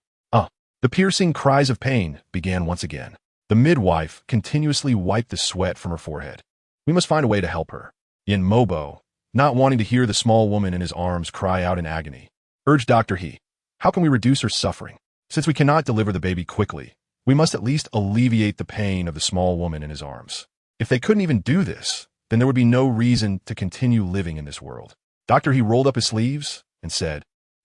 The piercing cries of pain began once again. The midwife continuously wiped the sweat from her forehead. We must find a way to help her. Yin Mobo, not wanting to hear the small woman in his arms cry out in agony, urged Dr. He. How can we reduce her suffering? Since we cannot deliver the baby quickly, we must at least alleviate the pain of the small woman in his arms. If they couldn't even do this, then there would be no reason to continue living in this world. Dr. He rolled up his sleeves and said,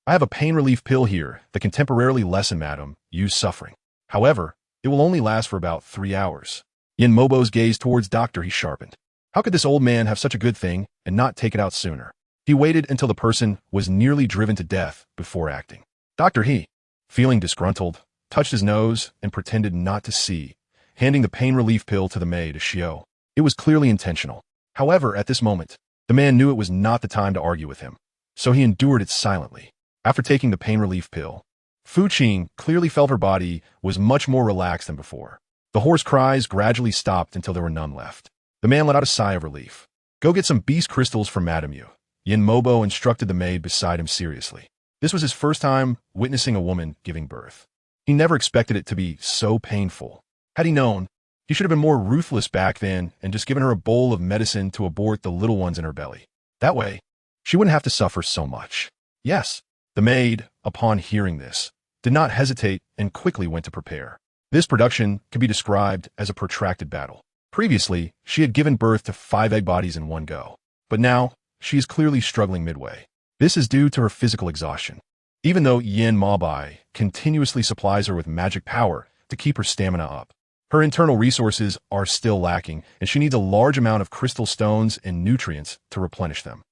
I have a pain relief pill here that can temporarily lessen Madam Yu's suffering. However, it will only last for about 3 hours. Yin Mobo's gaze towards Dr. He sharpened. How could this old man have such a good thing and not take it out sooner? He waited until the person was nearly driven to death before acting. Dr. He, feeling disgruntled, touched his nose and pretended not to see, handing the pain relief pill to the maid Xiao. It was clearly intentional. However, at this moment, the man knew it was not the time to argue with him, so he endured it silently. After taking the pain relief pill, Fu Qing clearly felt her body was much more relaxed than before. The hoarse cries gradually stopped until there were none left. The man let out a sigh of relief. Go get some beast crystals for Madam Yu. Yin Mobo instructed the maid beside him seriously. This was his first time witnessing a woman giving birth. He never expected it to be so painful. Had he known, he should have been more ruthless back then and just given her a bowl of medicine to abort the little ones in her belly. That way, she wouldn't have to suffer so much. Yes. The maid, upon hearing this, did not hesitate and quickly went to prepare. This production could be described as a protracted battle. Previously, she had given birth to 5 egg bodies in one go, but now she is clearly struggling midway. This is due to her physical exhaustion. Even though Yin Maobai continuously supplies her with magic power to keep her stamina up, her internal resources are still lacking, and she needs a large amount of crystal stones and nutrients to replenish them.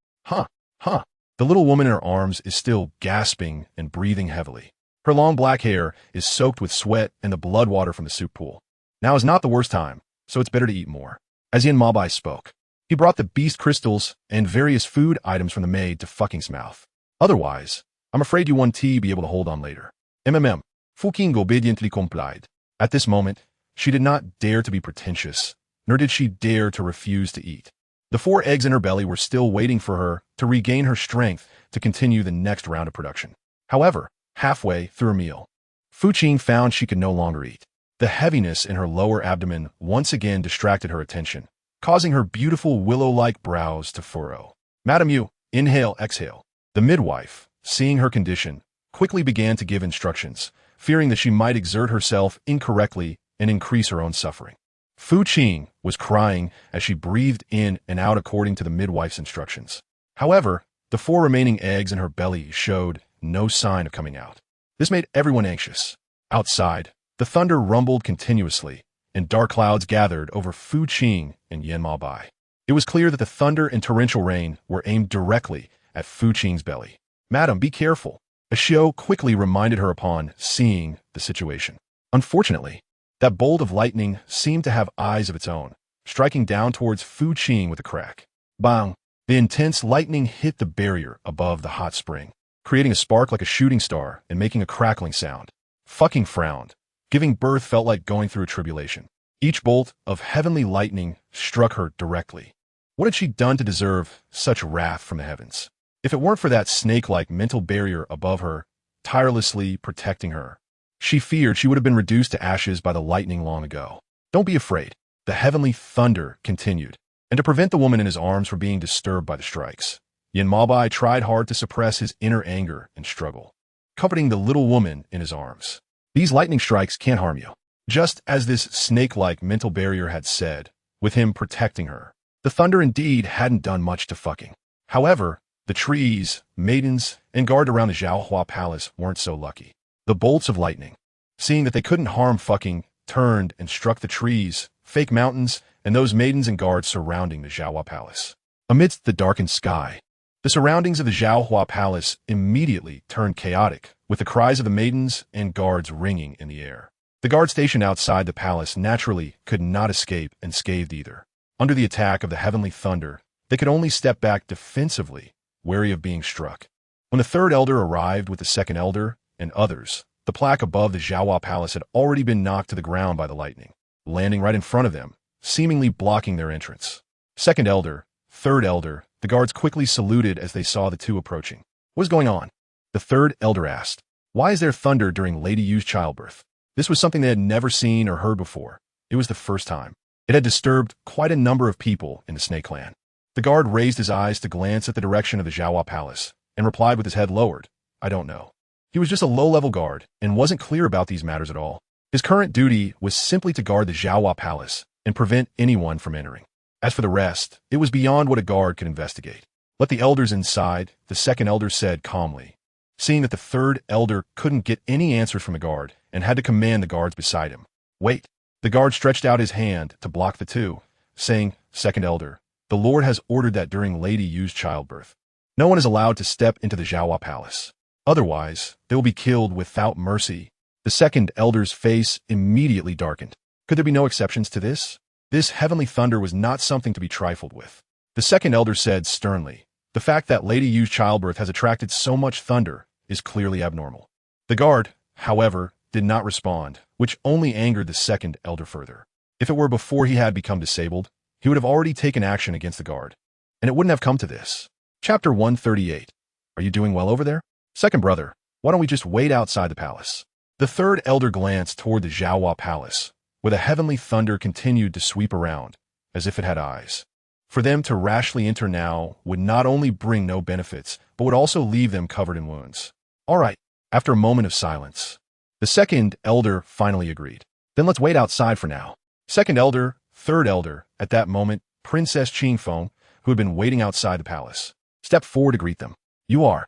The little woman in her arms is still gasping and breathing heavily. Her long black hair is soaked with sweat and the blood water from the soup pool. Now is not the worst time, so it's better to eat more. As Yin Maobai spoke, he brought the beast crystals and various food items from the maid to Fucking's mouth. Otherwise, I'm afraid you won't be able to hold on later. Fu Qing obediently complied. At this moment, she did not dare to be pretentious, nor did she dare to refuse to eat. The 4 eggs in her belly were still waiting for her to regain her strength to continue the next round of production. However, halfway through her meal, Fu Qing found she could no longer eat. The heaviness in her lower abdomen once again distracted her attention, causing her beautiful willow-like brows to furrow. Madam Yu, inhale, exhale. The midwife, seeing her condition, quickly began to give instructions, fearing that she might exert herself incorrectly and increase her own suffering. Fu Qing was crying as she breathed in and out according to the midwife's instructions. However, the 4 remaining eggs in her belly showed no sign of coming out. This made everyone anxious. Outside, the thunder rumbled continuously, and dark clouds gathered over Fu Qing and Yanmabai. It was clear that the thunder and torrential rain were aimed directly at Fu Qing's belly. "Madam, be careful," Ashio quickly reminded her upon seeing the situation. Unfortunately, that bolt of lightning seemed to have eyes of its own, striking down towards Fu Qing with a crack. Bang! The intense lightning hit the barrier above the hot spring, creating a spark like a shooting star and making a crackling sound. Fucking frowned. Giving birth felt like going through a tribulation. Each bolt of heavenly lightning struck her directly. What had she done to deserve such wrath from the heavens? If it weren't for that snake-like mental barrier above her, tirelessly protecting her, she feared she would have been reduced to ashes by the lightning long ago. "Don't be afraid," the heavenly thunder continued. And to prevent the woman in his arms from being disturbed by the strikes, Yanmabai tried hard to suppress his inner anger and struggle, comforting the little woman in his arms. "These lightning strikes can't harm you." Just as this snake-like mental barrier had said, with him protecting her, the thunder indeed hadn't done much to fucking. However, the trees, maidens, and guard around the Zhaohua palace weren't so lucky. The bolts of lightning, seeing that they couldn't harm fucking, turned and struck the trees, fake mountains, and those maidens and guards surrounding the Zhaohua palace. Amidst the darkened sky, the surroundings of the Zhaohua palace immediately turned chaotic, with the cries of the maidens and guards ringing in the air. The guard stationed outside the palace naturally could not escape unscathed either. Under the attack of the heavenly thunder, they could only step back defensively, wary of being struck. When the 3rd elder arrived with the 2nd elder and others, the plaque above the Zhaohua palace had already been knocked to the ground by the lightning, landing right in front of them, seemingly blocking their entrance. 2nd elder, 3rd elder, the guards quickly saluted as they saw the two approaching. "What is going on?" The 3rd elder asked. "Why is there thunder during Lady Yu's childbirth?" This was something they had never seen or heard before. It was the first time. It had disturbed quite a number of people in the Snake Clan. The guard raised his eyes to glance at the direction of the Zhaohua palace, and replied with his head lowered, "I don't know." He was just a low-level guard, and wasn't clear about these matters at all. His current duty was simply to guard the Zhaohua palace, and prevent anyone from entering. As for the rest, it was beyond what a guard could investigate. "Let the elders inside," the 2nd elder said calmly, seeing that the 3rd elder couldn't get any answers from the guard, and had to command the guards beside him. "Wait." The guard stretched out his hand to block the two, saying, "2nd elder, the Lord has ordered that during Lady Yu's childbirth, no one is allowed to step into the Zhaohua palace. Otherwise, they will be killed without mercy." The 2nd elder's face immediately darkened. Could there be no exceptions to this? This heavenly thunder was not something to be trifled with. The 2nd elder said sternly, "The fact that Lady Yu's childbirth has attracted so much thunder is clearly abnormal." The guard, however, did not respond, which only angered the 2nd elder further. If it were before he had become disabled, he would have already taken action against the guard, and it wouldn't have come to this. Chapter 138. "Are you doing well over there?" "Second brother, why don't we just wait outside the palace?" The 3rd elder glanced toward the Zhaohua palace, where the heavenly thunder continued to sweep around, as if it had eyes. For them to rashly enter now would not only bring no benefits, but would also leave them covered in wounds. "All right." After a moment of silence, the 2nd elder finally agreed. "Then let's wait outside for now." 2nd elder, 3rd elder, at that moment, Princess Qingfeng, who had been waiting outside the palace, stepped forward to greet them. "You are."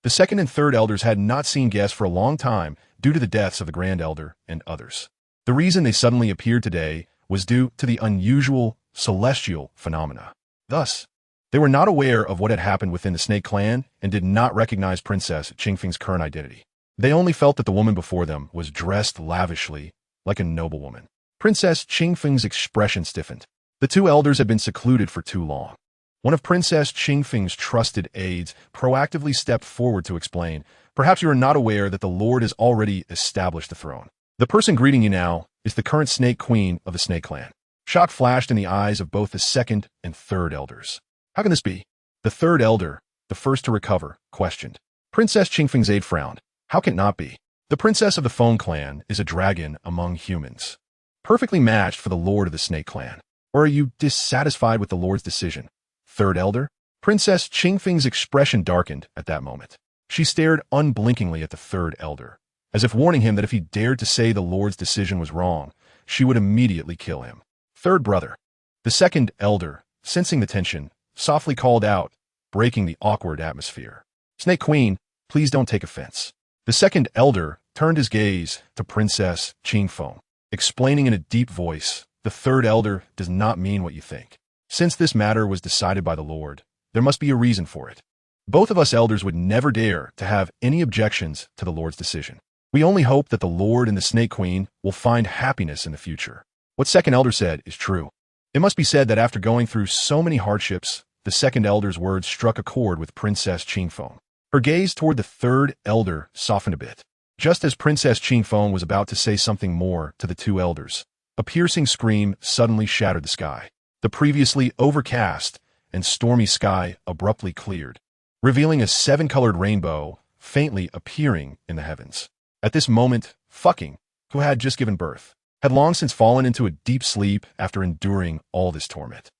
The 2nd and 3rd elders had not seen guests for a long time due to the deaths of the Grand Elder and others. The reason they suddenly appeared today was due to the unusual celestial phenomena. Thus, they were not aware of what had happened within the Snake Clan and did not recognize Princess Qingfeng's current identity. They only felt that the woman before them was dressed lavishly, like a noblewoman. Princess Qingfeng's expression stiffened. The 2 elders had been secluded for too long. One of Princess Qingfeng's trusted aides proactively stepped forward to explain, "Perhaps you are not aware that the Lord has already established the throne. The person greeting you now is the current Snake Queen of the Snake Clan." Shock flashed in the eyes of both the 2nd and 3rd elders. "How can this be?" The 3rd elder, the first to recover, questioned. Princess Qingfeng's aide frowned. "How can it not be? The princess of the Phone Clan is a dragon among humans, perfectly matched for the Lord of the Snake Clan. Or are you dissatisfied with the Lord's decision?" 3rd elder? Princess Qingfeng's expression darkened at that moment. She stared unblinkingly at the 3rd elder, as if warning him that if he dared to say the Lord's decision was wrong, she would immediately kill him. third brother. The second elder, sensing the tension, softly called out, breaking the awkward atmosphere. Snake Queen, please don't take offense. The second elder turned his gaze to Princess Qing, explaining in a deep voice, the third elder does not mean what you think. Since this matter was decided by the Lord, there must be a reason for it. Both of us elders would never dare to have any objections to the Lord's decision. We only hope that the Lord and the Snake Queen will find happiness in the future. What second elder said is true. It must be said that after going through so many hardships, the second elder's words struck a chord with Princess Qing. Her gaze toward the third elder softened a bit. Just as Princess Qing was about to say something more to the two elders, a piercing scream suddenly shattered the sky. The previously overcast and stormy sky abruptly cleared, revealing a seven-colored rainbow faintly appearing in the heavens. At this moment, Fucking, who had just given birth, had long since fallen into a deep sleep after enduring all this torment.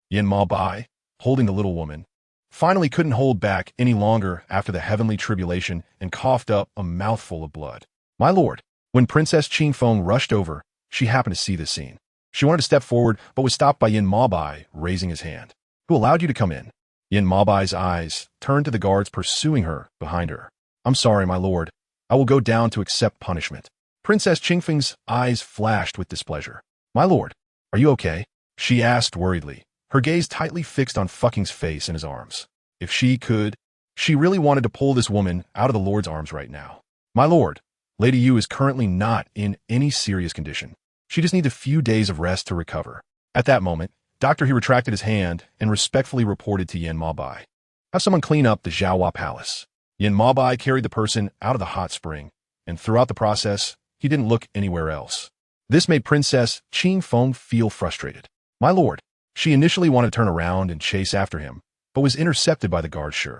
Yin Ma Bai, holding the little woman, finally couldn't hold back any longer after the heavenly tribulation and coughed up a mouthful of blood. My lord, when Princess Qing rushed over, she happened to see this scene. She wanted to step forward, but was stopped by Yin Ma Bai raising his hand. Who allowed you to come in? Yin Ma Bai's eyes turned to the guards pursuing her behind her. I'm sorry, my lord. I will go down to accept punishment. Princess Qing's eyes flashed with displeasure. My lord, are you okay? She asked worriedly, her gaze tightly fixed on Fucking's face in his arms. If she could, she really wanted to pull this woman out of the Lord's arms right now. My lord, Lady Yu is currently not in any serious condition. She just needs a few days of rest to recover. At that moment, Dr. He retracted his hand and respectfully reported to Yin Ma Bai. Have someone clean up the Zhaohua Palace. Yin Ma Bai carried the person out of the hot spring, and throughout the process, he didn't look anywhere else. This made Princess Qing feel frustrated. My lord, she initially wanted to turn around and chase after him, but was intercepted by the guard Shi.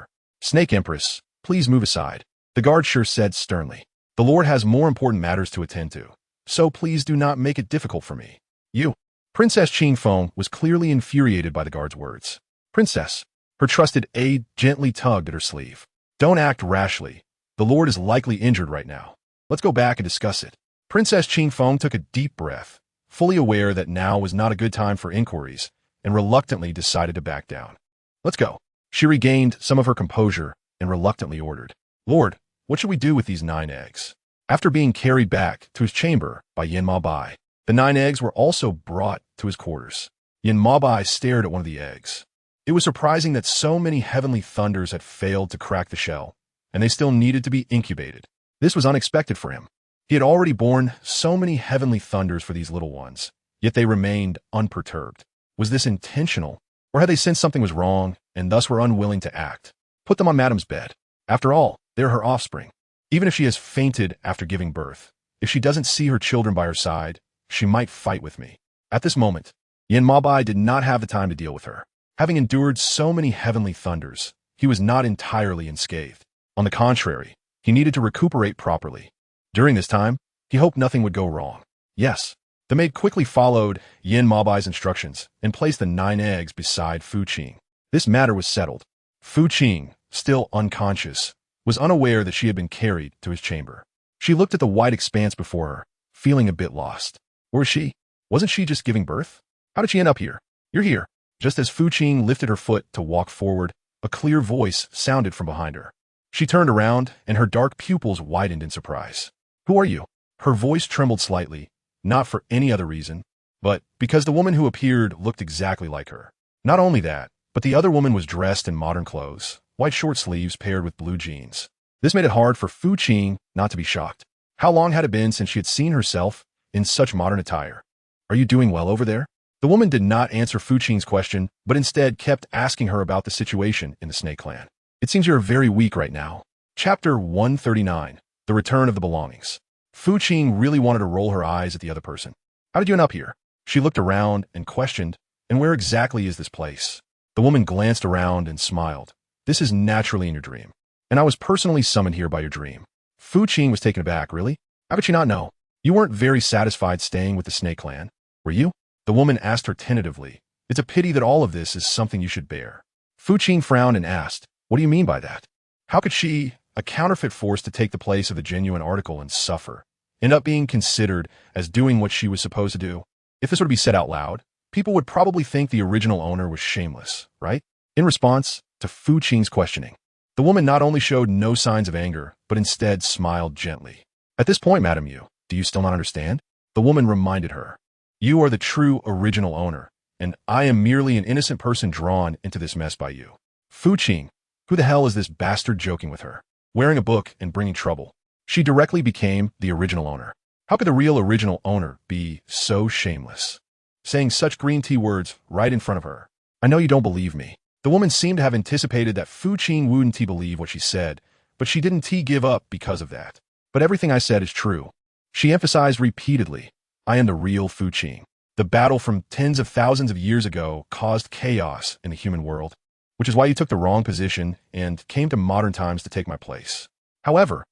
Snake Empress, please move aside. The guard Shi said sternly. The Lord has more important matters to attend to, so please do not make it difficult for me. You. Princess Qing was clearly infuriated by the guard's words. Princess, her trusted aide gently tugged at her sleeve. Don't act rashly. The Lord is likely injured right now. Let's go back and discuss it. Princess Qing took a deep breath, fully aware that now was not a good time for inquiries, and reluctantly decided to back down. Let's go. She regained some of her composure and reluctantly ordered. Lord, what should we do with these 9 eggs? After being carried back to his chamber by Yin Ma Bai, the 9 eggs were also brought to his quarters. Yin Ma Bai stared at one of the eggs. It was surprising that so many heavenly thunders had failed to crack the shell, and they still needed to be incubated. This was unexpected for him. He had already borne so many heavenly thunders for these little ones, yet they remained unperturbed. Was this intentional, or had they sensed something was wrong and thus were unwilling to act? Put them on Madame's bed. After all, they're her offspring. Even if she has fainted after giving birth, if she doesn't see her children by her side, she might fight with me. At this moment, Yin Ma Bai did not have the time to deal with her. Having endured so many heavenly thunders, he was not entirely unscathed. On the contrary, he needed to recuperate properly. During this time, he hoped nothing would go wrong. Yes, the maid quickly followed Yin Ma Bai's instructions and placed the 9 eggs beside Fu Qing. This matter was settled. Fu Qing, still unconscious, was unaware that she had been carried to his chamber. She looked at the wide expanse before her, feeling a bit lost. Where was she? Wasn't she just giving birth? How did she end up here? You're here. Just as Fu Qing lifted her foot to walk forward, a clear voice sounded from behind her. She turned around, and her dark pupils widened in surprise. Who are you? Her voice trembled slightly, not for any other reason, but because the woman who appeared looked exactly like her. Not only that, but the other woman was dressed in modern clothes, white short sleeves paired with blue jeans. This made it hard for Fu Qing not to be shocked. How long had it been since she had seen herself in such modern attire? Are you doing well over there? The woman did not answer Fu Qing's question, but instead kept asking her about the situation in the Snake Clan. It seems you're very weak right now. Chapter 139, The Return of the Belongings. Fu Qing really wanted to roll her eyes at the other person. How did you end up here? She looked around and questioned, and where exactly is this place? The woman glanced around and smiled. This is naturally in your dream, and I was personally summoned here by your dream. Fu Qing was taken aback. Really? How could you not know? You weren't very satisfied staying with the Snake Clan, were you? The woman asked her tentatively. It's a pity that all of this is something you should bear. Fu Qing frowned and asked, what do you mean by that? How could she, a counterfeit force to take the place of the genuine article and suffer, end up being considered as doing what she was supposed to do? If this were to be said out loud, people would probably think the original owner was shameless, right? In response to Fu Qing's questioning, the woman not only showed no signs of anger, but instead smiled gently. At this point, Madam Yu, do you still not understand? The woman reminded her. You are the true original owner, and I am merely an innocent person drawn into this mess by you. Fu Qing, who the hell is this bastard joking with her? Wearing a book and bringing trouble. She directly became the original owner. How could the real original owner be so shameless? Saying such green tea words right in front of her. I know you don't believe me. The woman seemed to have anticipated that Fu Qing wouldn't believe what she said, but she didn't give up because of that. But everything I said is true. She emphasized repeatedly, I am the real Fu Qing. The battle from tens of thousands of years ago caused chaos in the human world, which is why you took the wrong position and came to modern times to take my place. However,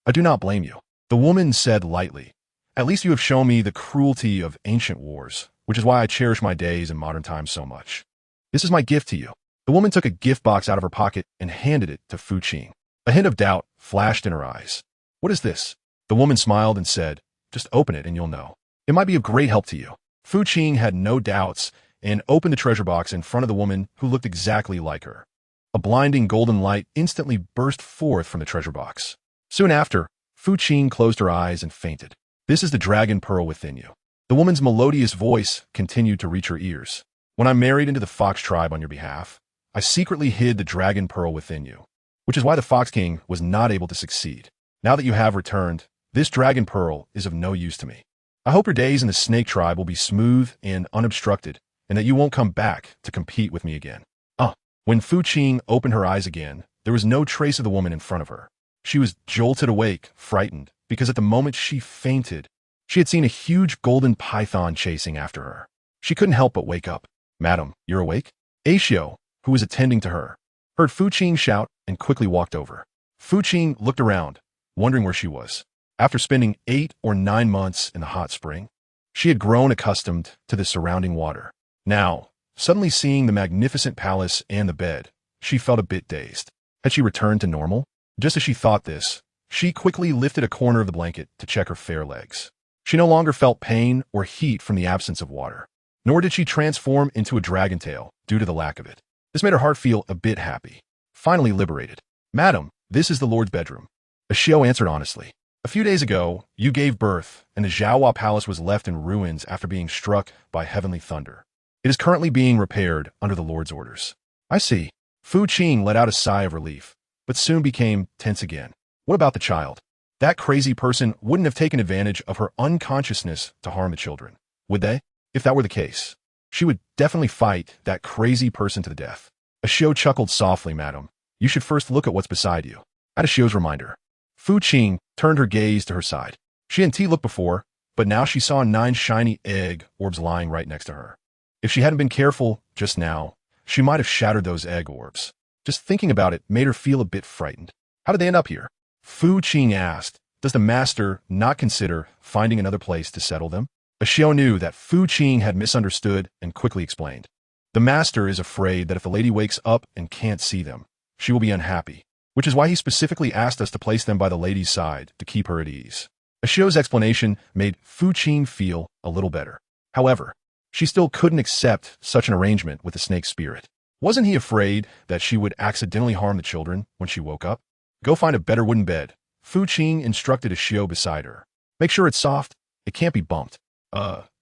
I do not blame you. The woman said lightly, at least you have shown me the cruelty of ancient wars, which is why I cherish my days in modern times so much. This is my gift to you. The woman took a gift box out of her pocket and handed it to Fu Qing. A hint of doubt flashed in her eyes. What is this? The woman smiled and said, just open it and you'll know. It might be of great help to you. Fu Qing had no doubts and opened the treasure box in front of the woman who looked exactly like her. A blinding golden light instantly burst forth from the treasure box. Soon after, Fu Qing closed her eyes and fainted. This is the dragon pearl within you. The woman's melodious voice continued to reach her ears. When I married into the Fox tribe on your behalf, I secretly hid the dragon pearl within you, which is why the Fox King was not able to succeed. Now that you have returned, this dragon pearl is of no use to me. I hope your days in the snake tribe will be smooth and unobstructed, and that you won't come back to compete with me again. When Fu Qing opened her eyes again, there was no trace of the woman in front of her. She was jolted awake, frightened, because at the moment she fainted, she had seen a huge golden python chasing after her. She couldn't help but wake up. Madam, you're awake? Aishio, who was attending to her, heard Fu Qing shout and quickly walked over. Fu Qing looked around, wondering where she was. After spending 8 or 9 months in the hot spring, she had grown accustomed to the surrounding water. Now, suddenly seeing the magnificent palace and the bed, she felt a bit dazed. Had she returned to normal? Just as she thought this, she quickly lifted a corner of the blanket to check her fair legs. She no longer felt pain or heat from the absence of water, nor did she transform into a dragon tail due to the lack of it. This made her heart feel a bit happy. Finally liberated. Madam, this is the Lord's bedroom. Ashio answered honestly. A few days ago, you gave birth, and the Zhaohua Palace was left in ruins after being struck by heavenly thunder. It is currently being repaired under the Lord's orders. I see. Fu Qing let out a sigh of relief, but soon became tense again. What about the child? That crazy person wouldn't have taken advantage of her unconsciousness to harm the children, would they? If that were the case, she would definitely fight that crazy person to the death. Ashio chuckled softly, Madam. You should first look at what's beside you. At Ashio's reminder, Fu Qing turned her gaze to her side. She hadn't looked before, but now she saw 9 shiny egg orbs lying right next to her. If she hadn't been careful just now, she might have shattered those egg orbs. Just thinking about it made her feel a bit frightened. How did they end up here? Fu Qing asked, does the master not consider finding another place to settle them? Ashio knew that Fu Qing had misunderstood and quickly explained. The master is afraid that if the lady wakes up and can't see them, she will be unhappy, which is why he specifically asked us to place them by the lady's side to keep her at ease. Ashio's explanation made Fu Qing feel a little better. However, she still couldn't accept such an arrangement with the snake spirit. Wasn't he afraid that she would accidentally harm the children when she woke up? Go find a better wooden bed. Fu Qing instructed Ashio beside her. Make sure it's soft. It can't be bumped.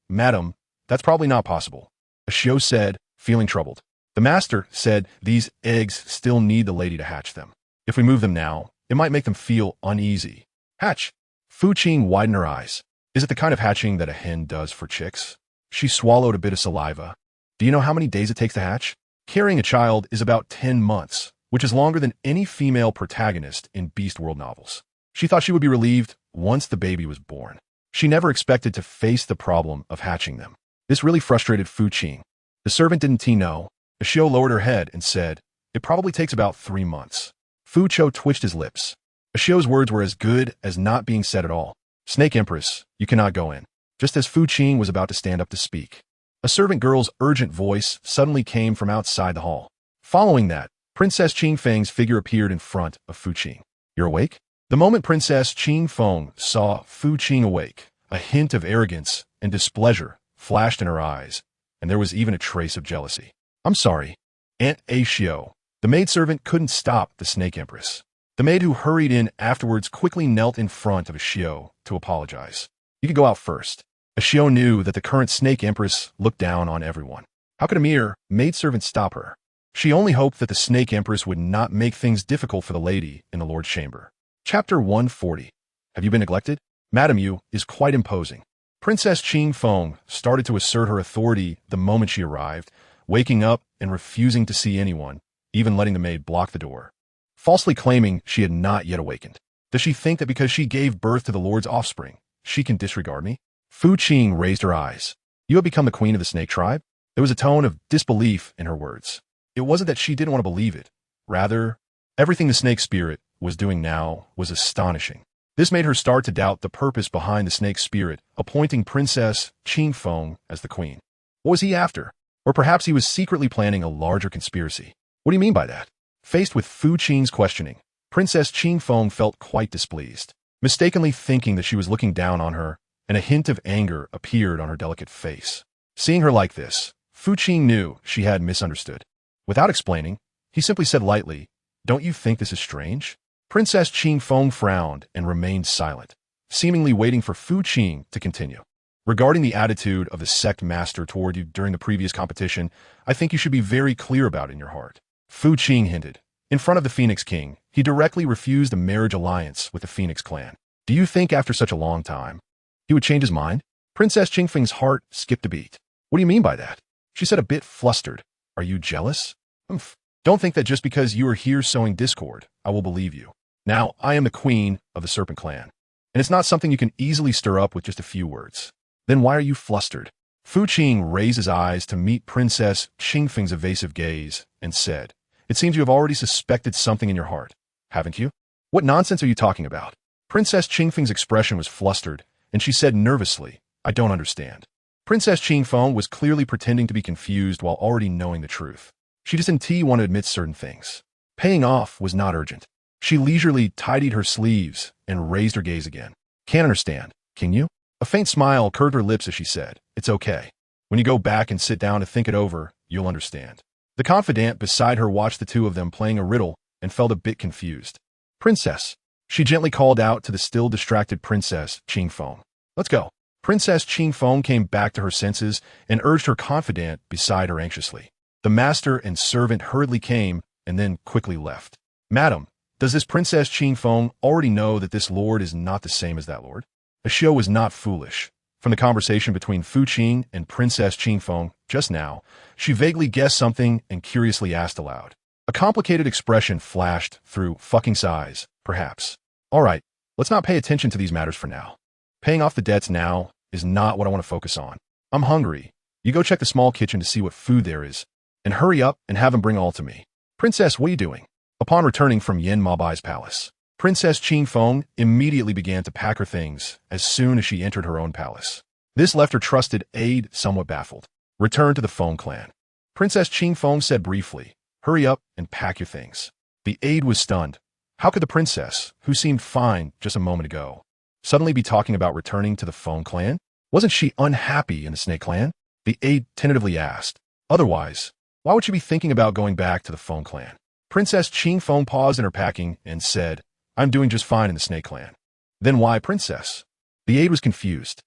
Madam, that's probably not possible. Ashio said, feeling troubled. The master said these eggs still need the lady to hatch them. If we move them now, it might make them feel uneasy. Hatch. Fu Qing widened her eyes. Is it the kind of hatching that a hen does for chicks? She swallowed a bit of saliva. Do you know how many days it takes to hatch? Carrying a child is about 10 months, which is longer than any female protagonist in Beast World novels. She thought she would be relieved once the baby was born. She never expected to face the problem of hatching them. This really frustrated Fu Qing. The servant didn't know. Ashio lowered her head and said, it probably takes about 3 months. Fu Cho twitched his lips. Ashio's words were as good as not being said at all. Snake Empress, you cannot go in. Just as Fu Qing was about to stand up to speak, a servant girl's urgent voice suddenly came from outside the hall. Following that, Princess Qing Feng's figure appeared in front of Fu Qing. You're awake? The moment Princess Qing Feng saw Fu Qing awake, a hint of arrogance and displeasure flashed in her eyes, and there was even a trace of jealousy. "I'm sorry, Aunt Ashio." The maidservant couldn't stop the Snake Empress. The maid who hurried in afterwards quickly knelt in front of Ashio to apologize. "You could go out first." Ashio knew that the current Snake Empress looked down on everyone. How could a mere maidservant stop her? She only hoped that the Snake Empress would not make things difficult for the lady in the Lord's chamber. Chapter 140. Have you been neglected? Madam Yu is quite imposing. Princess Qing Feng started to assert her authority the moment she arrived, waking up and refusing to see anyone, even letting the maid block the door, falsely claiming she had not yet awakened. Does she think that because she gave birth to the Lord's offspring, she can disregard me? Fu Qing raised her eyes. You have become the queen of the snake tribe? There was a tone of disbelief in her words. It wasn't that she didn't want to believe it. Rather, everything the snake spirit was doing now was astonishing. This made her start to doubt the purpose behind the snake spirit appointing Princess Qing Feng as the queen. What was he after? Or perhaps he was secretly planning a larger conspiracy. What do you mean by that? Faced with Fu Qing's questioning, Princess Qing Feng felt quite displeased, mistakenly thinking that she was looking down on her, and a hint of anger appeared on her delicate face. Seeing her like this, Fu Qing knew she had misunderstood. Without explaining, he simply said lightly, "Don't you think this is strange?" Princess Qing Feng frowned and remained silent, seemingly waiting for Fu Qing to continue. "Regarding the attitude of the sect master toward you during the previous competition, I think you should be very clear about it in your heart." Fu Qing hinted. In front of the Phoenix King, he directly refused a marriage alliance with the Phoenix clan. Do you think after such a long time, he would change his mind? Princess Qing Feng's heart skipped a beat. What do you mean by that? She said a bit flustered. Are you jealous? Humph. Don't think that just because you are here sowing discord, I will believe you. Now, I am the queen of the Serpent Clan, and it's not something you can easily stir up with just a few words. Then why are you flustered? Fu Qing raised his eyes to meet Princess Qing Feng's evasive gaze and said, It seems you have already suspected something in your heart, haven't you? What nonsense are you talking about? Princess Qing Feng's expression was flustered, and she said nervously, I don't understand. Princess Qing Feng was clearly pretending to be confused while already knowing the truth. She just didn't want to admit certain things. Paying off was not urgent. She leisurely tidied her sleeves and raised her gaze again. Can't understand, can you? A faint smile curved her lips as she said, It's okay. When you go back and sit down to think it over, you'll understand. The confidant beside her watched the two of them playing a riddle and felt a bit confused. Princess, she gently called out to the still distracted Princess Qing Feng. Let's go. Princess Qing Feng came back to her senses and urged her confidant beside her anxiously. The master and servant hurriedly came and then quickly left. Madam, does this Princess Qing Feng already know that this lord is not the same as that lord? Ashio was not foolish. From the conversation between Fu Qing and Princess Qing Feng just now, she vaguely guessed something and curiously asked aloud. A complicated expression flashed through fucking's eyes, perhaps. All right, let's not pay attention to these matters for now. Paying off the debts now is not what I want to focus on. I'm hungry. You go check the small kitchen to see what food there is, and hurry up and have him bring all to me. Princess, what are you doing? Upon returning from Yin Mabai's palace, Princess Qing Feng immediately began to pack her things as soon as she entered her own palace. This left her trusted aide somewhat baffled. Return to the Feng clan. Princess Qing Feng said briefly, Hurry up and pack your things. The aide was stunned. How could the princess, who seemed fine just a moment ago, suddenly be talking about returning to the Feng clan? Wasn't she unhappy in the Snake clan? The aide tentatively asked. Otherwise, why would she be thinking about going back to the Feng clan? Princess Qing Feng paused in her packing and said, I'm doing just fine in the Snake clan. Then why princess? The aide was confused.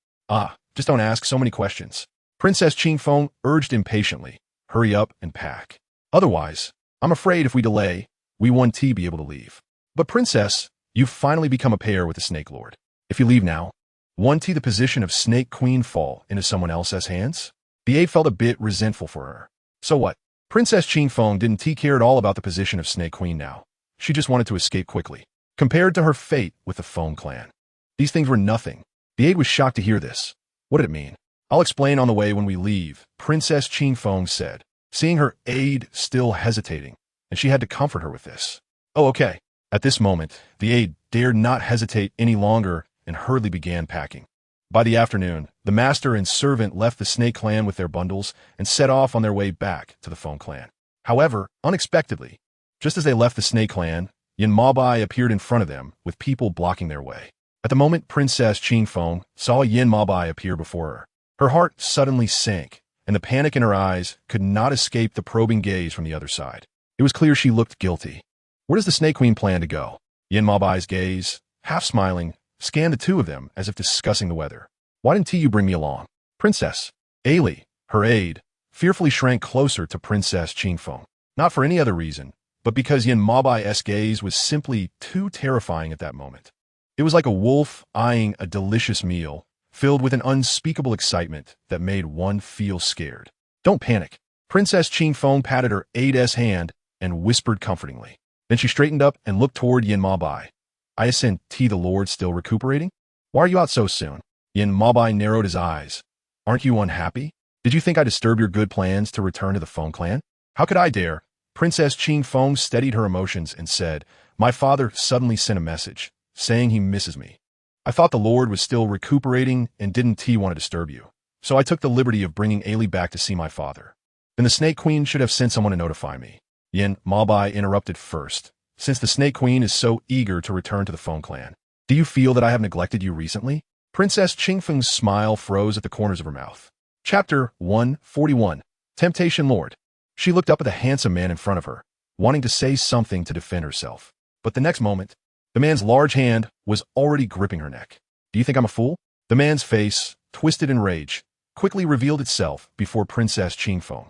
Just don't ask so many questions. Princess Qing Feng urged impatiently, Hurry up and pack. Otherwise, I'm afraid if we delay, we won't be able to leave. But princess, you've finally become a pair with the Snake Lord. If you leave now, won't the position of Snake Queen fall into someone else's hands? The aide felt a bit resentful for her. So what? Princess Qing Feng didn't care at all about the position of Snake Queen now. She just wanted to escape quickly. Compared to her fate with the Feng clan, these things were nothing. The aide was shocked to hear this. What did it mean? I'll explain on the way when we leave, Princess Qing Feng said, seeing her aide still hesitating, and she had to comfort her with this. Oh, okay. At this moment, the aide dared not hesitate any longer and hurriedly began packing. By the afternoon, the master and servant left the Snake clan with their bundles and set off on their way back to the Feng clan. However, unexpectedly, just as they left the Snake clan, Yin Mabai appeared in front of them with people blocking their way. At the moment Princess Qing Feng saw Yin Mabai appear before her, Her heart suddenly sank, and the panic in her eyes could not escape the probing gaze from the other side. It was clear she looked guilty. Where does the Snake Queen plan to go? Yin Mabai's gaze, half smiling, scanned the two of them as if discussing the weather. Why didn't you bring me along? Princess Ailey, her aide, fearfully shrank closer to Princess Qingfeng. Not for any other reason, but because Yin Mabai's gaze was simply too terrifying at that moment. It was like a wolf eyeing a delicious meal, filled with an unspeakable excitement that made one feel scared. Don't panic. Princess Qingfeng patted her aide's hand and whispered comfortingly. Then she straightened up and looked toward Yin Mabai. I ascend the Lord still recuperating? Why are you out so soon? Yin Mabai narrowed his eyes. Aren't you unhappy? Did you think I disturbed your good plans to return to the Feng clan? How could I dare? Princess Qingfeng steadied her emotions and said, my father suddenly sent a message, saying he misses me. I thought the Lord was still recuperating and didn't want to disturb you. So I took the liberty of bringing Ailey back to see my father. Then the Snake Queen should have sent someone to notify me. Yin Mabai interrupted first, since the Snake Queen is so eager to return to the Feng clan. Do you feel that I have neglected you recently? Princess Qingfeng's smile froze at the corners of her mouth. Chapter 141. Temptation Lord. She looked up at the handsome man in front of her, wanting to say something to defend herself. But the next moment, the man's large hand was already gripping her neck. Do you think I'm a fool? The man's face, twisted in rage, quickly revealed itself before Princess Qingfeng.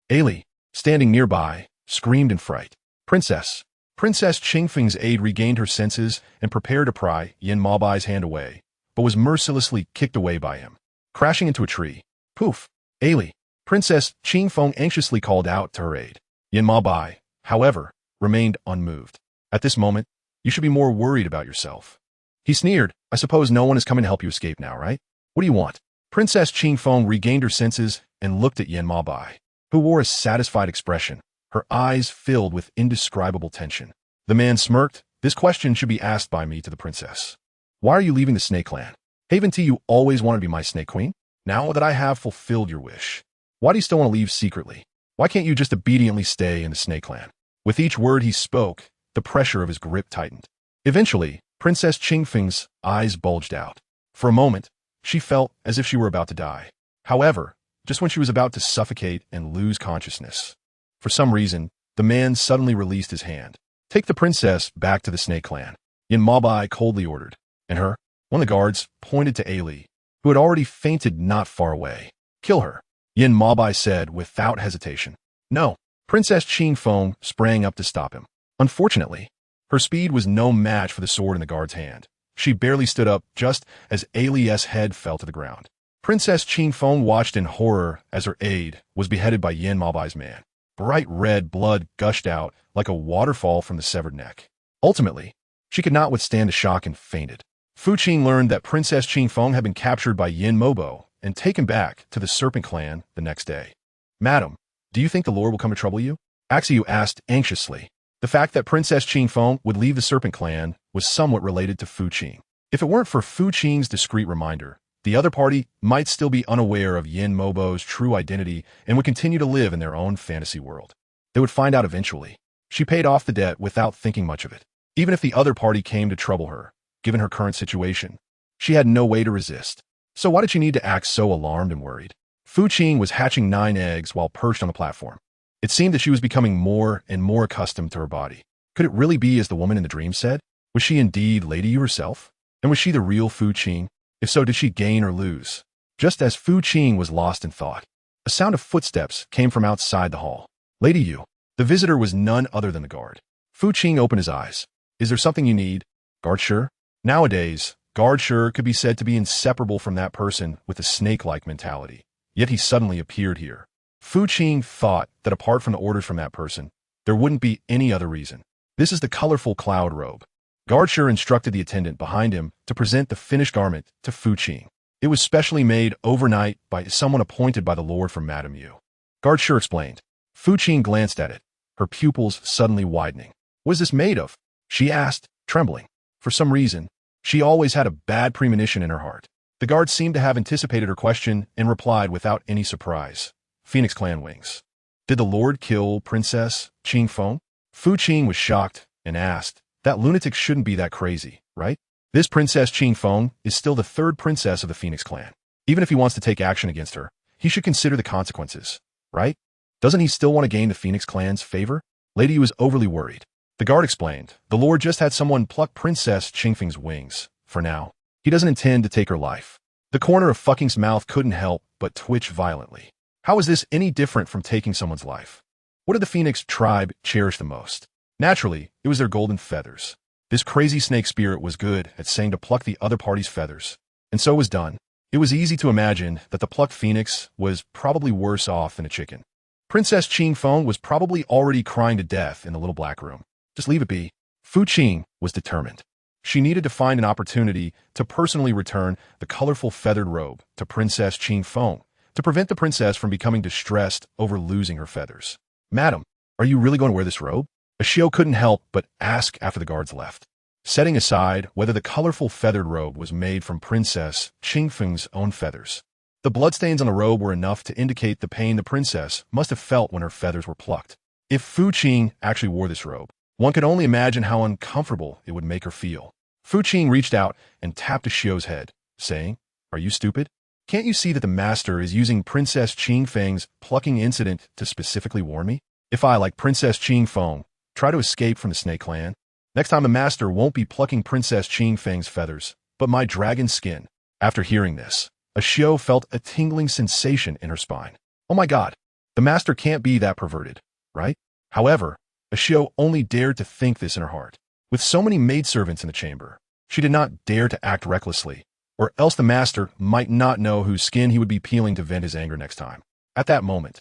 Ailey, standing nearby, screamed in fright. Princess Qingfeng's aide regained her senses and prepared to pry Yin Mabai's hand away, but was mercilessly kicked away by him, crashing into a tree. Poof! Ailey! Princess Qingfeng anxiously called out to her aide. Yin Mabai, however, remained unmoved. At this moment, you should be more worried about yourself. He sneered. I suppose no one is coming to help you escape now, right? What do you want? Princess Qingfeng regained her senses and looked at Yin Mabai, who wore a satisfied expression, her eyes filled with indescribable tension. The man smirked. This question should be asked by me to the princess. Why are you leaving the Snake Clan? Haven't you always wanted to be my Snake Queen? Now that I have fulfilled your wish, why do you still want to leave secretly? Why can't you just obediently stay in the Snake Clan? With each word he spoke, the pressure of his grip tightened. Eventually, Princess Qingfeng's eyes bulged out. For a moment, she felt as if she were about to die. However, just when she was about to suffocate and lose consciousness, for some reason, the man suddenly released his hand. Take the princess back to the Snake Clan, Yin Mabai coldly ordered. And her, one of the guards, pointed to Ailey, who had already fainted not far away. Kill her, Yin Mabai said without hesitation. No. Princess Qingfeng sprang up to stop him. Unfortunately, her speed was no match for the sword in the guard's hand. She barely stood up just as Ailey's head fell to the ground. Princess Qingfeng watched in horror as her aide was beheaded by Yin Mabai's man. Bright red blood gushed out like a waterfall from the severed neck. Ultimately, she could not withstand the shock and fainted. Fu Qing learned that Princess Qingfeng had been captured by Yin Mobo and taken back to the Serpent Clan the next day. Madam, do you think the Lord will come to trouble you? Axiu asked anxiously. The fact that Princess Qingfeng would leave the Serpent Clan was somewhat related to Fu Qing. If it weren't for Fu Qing's discreet reminder, the other party might still be unaware of Yin Mobo's true identity and would continue to live in their own fantasy world. They would find out eventually. She paid off the debt without thinking much of it. Even if the other party came to trouble her, given her current situation, she had no way to resist. So why did she need to act so alarmed and worried? Fu Qing was hatching 9 eggs while perched on the platform. It seemed that she was becoming more and more accustomed to her body. Could it really be as the woman in the dream said? Was she indeed Lady Yu herself? And was she the real Fu Qing? If so, did she gain or lose? Just as Fu Qing was lost in thought, a sound of footsteps came from outside the hall. Lady Yu. The visitor was none other than the guard. Fu Qing opened his eyes. Is there something you need? Guard Shi? Nowadays, Guard Shi could be said to be inseparable from that person with a snake-like mentality. Yet he suddenly appeared here. Fu Qing thought that apart from the orders from that person, there wouldn't be any other reason. This is the colorful cloud robe. Guard Shi instructed the attendant behind him to present the finished garment to Fu Qing. It was specially made overnight by someone appointed by the Lord from Madame Yu. Guard Shi explained. Fu Qing glanced at it, her pupils suddenly widening. What is this made of? She asked, trembling. For some reason, she always had a bad premonition in her heart. The guard seemed to have anticipated her question and replied without any surprise. Phoenix Clan wings. Did the Lord kill Princess Qingfeng? Fu Qing was shocked and asked, that lunatic shouldn't be that crazy, right? This Princess Qingfeng is still the 3rd princess of the Phoenix Clan. Even if he wants to take action against her, he should consider the consequences, right? Doesn't he still want to gain the Phoenix clan's favor? Lady was overly worried. The guard explained, the Lord just had someone pluck Princess Qingfeng's wings. For now, he doesn't intend to take her life. The corner of fucking's mouth couldn't help but twitch violently. How is this any different from taking someone's life? What did the Phoenix tribe cherish the most? Naturally, it was their golden feathers. This crazy snake spirit was good at saying to pluck the other party's feathers. And so it was done. It was easy to imagine that the plucked phoenix was probably worse off than a chicken. Princess Qingfeng was probably already crying to death in the little black room. Just leave it be. Fu Qing was determined. She needed to find an opportunity to personally return the colorful feathered robe to Princess Qingfeng to prevent the princess from becoming distressed over losing her feathers. Madam, are you really going to wear this robe? Ashio couldn't help but ask after the guards left. Setting aside whether the colorful feathered robe was made from Princess Qingfeng's own feathers. The bloodstains on the robe were enough to indicate the pain the princess must have felt when her feathers were plucked. If Fu Qing actually wore this robe, one could only imagine how uncomfortable it would make her feel. Fu Qing reached out and tapped Ashio's head, saying, "Are you stupid? Can't you see that the master is using Princess Qingfeng's plucking incident to specifically warn me? If I, like Princess Qingfeng, try to escape from the snake clan, next time the master won't be plucking Princess Qingfeng's feathers, but my dragon skin." After hearing this, Ashio felt a tingling sensation in her spine. Oh my god, the master can't be that perverted, right? However, Ashio only dared to think this in her heart. With so many maidservants in the chamber, she did not dare to act recklessly, or else the master might not know whose skin he would be peeling to vent his anger next time. At that moment,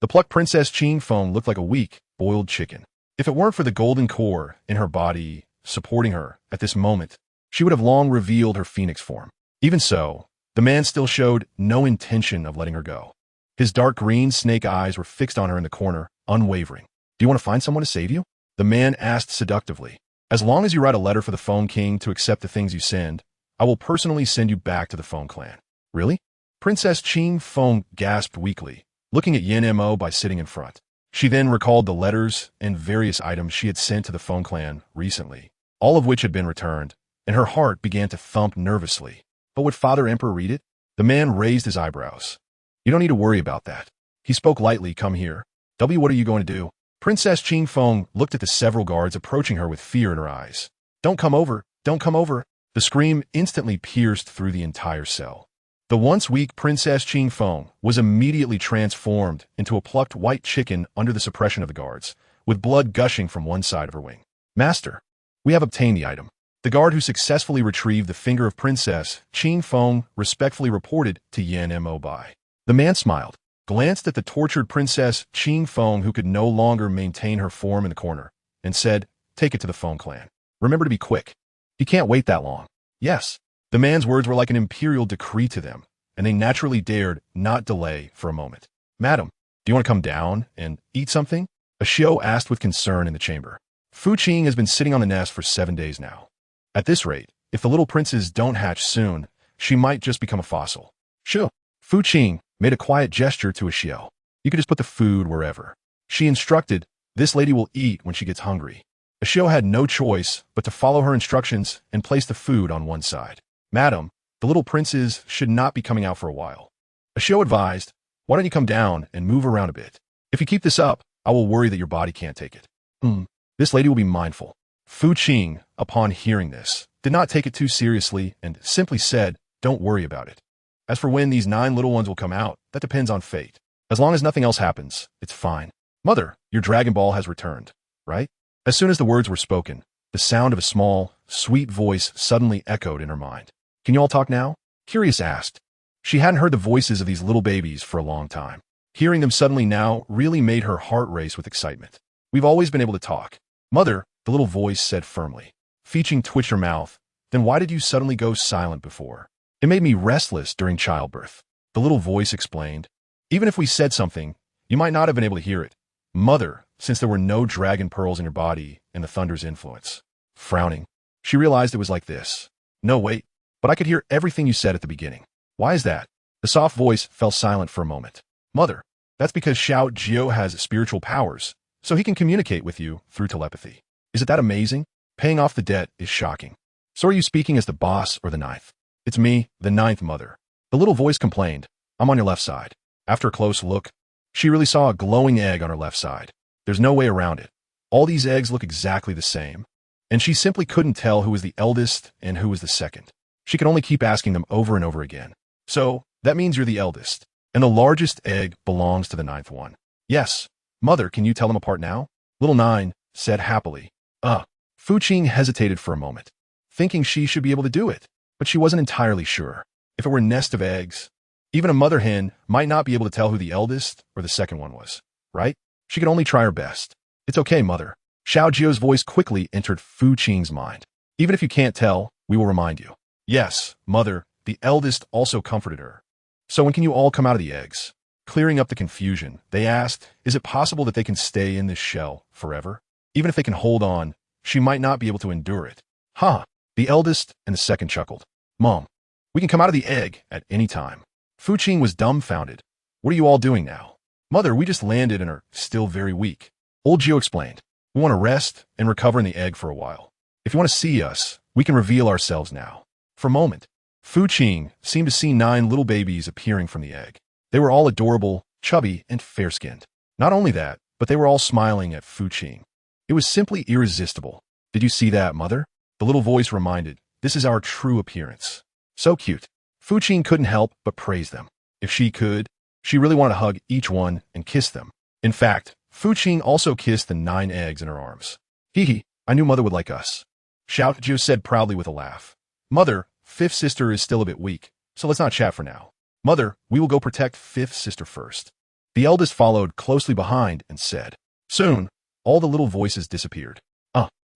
the plucked Princess Qingfeng looked like a weak, boiled chicken. If it weren't for the golden core in her body supporting her at this moment, she would have long revealed her phoenix form. Even so, the man still showed no intention of letting her go. His dark green snake eyes were fixed on her in the corner, unwavering. "Do you want to find someone to save you?" The man asked seductively. "As long as you write a letter for the Phone King to accept the things you send, I will personally send you back to the Phone Clan." "Really?" Princess Qingfeng gasped weakly, looking at Yin Mo by sitting in front. She then recalled the letters and various items she had sent to the Phone Clan recently, all of which had been returned, and her heart began to thump nervously. But would Father Emperor read it? The man raised his eyebrows. "You don't need to worry about that." He spoke lightly. "Come here. What are you going to do?" Princess Qingfeng looked at the several guards approaching her with fear in her eyes. "Don't come over! Don't come over!" The scream instantly pierced through the entire cell. The once weak Princess Qingfeng was immediately transformed into a plucked white chicken under the suppression of the guards, with blood gushing from one side of her wing. "Master, we have obtained the item." The guard who successfully retrieved the finger of Princess Qingfeng respectfully reported to Yin Mo Bai. The man smiled, glanced at the tortured Princess Qingfeng who could no longer maintain her form in the corner, and said, "Take it to the Phone Clan. Remember to be quick. He can't wait that long." "Yes." The man's words were like an imperial decree to them, and they naturally dared not delay for a moment. "Madam, do you want to come down and eat something?" Ashio asked with concern in the chamber. Fu Qing has been sitting on the nest for 7 days now. At this rate, if the little princes don't hatch soon, she might just become a fossil. "Sure." Fu Qing made a quiet gesture to Ashio. "You could just put the food wherever." She instructed, "This lady will eat when she gets hungry." Ashio had no choice but to follow her instructions and place the food on one side. "Madam, the little princes should not be coming out for a while." Ashio advised, "Why don't you come down and move around a bit? If you keep this up, I will worry that your body can't take it." This lady will be mindful." Fu Qing, upon hearing this, did not take it too seriously and simply said, "Don't worry about it. As for when these 9 little ones will come out, that depends on fate. As long as nothing else happens, it's fine. Mother, your Dragon Ball has returned, right?" As soon as the words were spoken, the sound of a small, sweet voice suddenly echoed in her mind. "Can you all talk now?" Curious asked. She hadn't heard the voices of these little babies for a long time. Hearing them suddenly now really made her heart race with excitement. "We've always been able to talk." "Mother," the little voice said firmly. Feeching twitched her mouth. "Then why did you suddenly go silent before?" "It made me restless during childbirth," the little voice explained. "Even if we said something, you might not have been able to hear it. Mother, since there were no dragon pearls in your body and the thunder's influence." Frowning, she realized it was like this. "No, wait, but I could hear everything you said at the beginning." "Why is that?" The soft voice fell silent for a moment. "Mother, that's because Xiao Jio has spiritual powers, so he can communicate with you through telepathy. Isn't that amazing? Paying off the debt is shocking." "So are you speaking as the boss or the ninth?" "It's me, the ninth, mother." The little voice complained, I'm on your left side. After a close look, she really saw a glowing egg on her left side. There's no way around it. All these eggs look exactly the same, and she simply couldn't tell who was the eldest and who was the second. She could only keep asking them over and over again. So, that means you're the eldest, and the largest egg belongs to the ninth one. Yes. Mother, can you tell them apart now? Little Nine said happily. Fu Qing hesitated for a moment, thinking she should be able to do it, but she wasn't entirely sure. If it were a nest of eggs, even a mother hen might not be able to tell who the eldest or the second one was, right? She could only try her best. It's okay, Mother. Xiao Jio's voice quickly entered Fu Qing's mind. Even if you can't tell, we will remind you. Yes, Mother, the eldest also comforted her. So when can you all come out of the eggs? Clearing up the confusion, they asked, is it possible that they can stay in this shell forever? Even if they can hold on, she might not be able to endure it. The eldest and the second chuckled. Mom, we can come out of the egg at any time. Fu Qing was dumbfounded. What are you all doing now? Mother, we just landed and are still very weak. Old Gio explained. We want to rest and recover in the egg for a while. If you want to see us, we can reveal ourselves now. For a moment, Fu Qing seemed to see 9 little babies appearing from the egg. They were all adorable, chubby, and fair-skinned. Not only that, but they were all smiling at Fu Qing. It was simply irresistible. Did you see that, Mother? The little voice reminded, this is our true appearance. So cute. Fu Qing couldn't help but praise them. If she could, she really wanted to hug each one and kiss them. In fact, Fu Qing also kissed the 9 eggs in her arms. Hee, I knew Mother would like us. Xiao Jiu said proudly with a laugh. Mother, 5th sister is still a bit weak, so let's not chat for now. Mother, we will go protect 5th sister first. The eldest followed closely behind and said. Soon, all the little voices disappeared.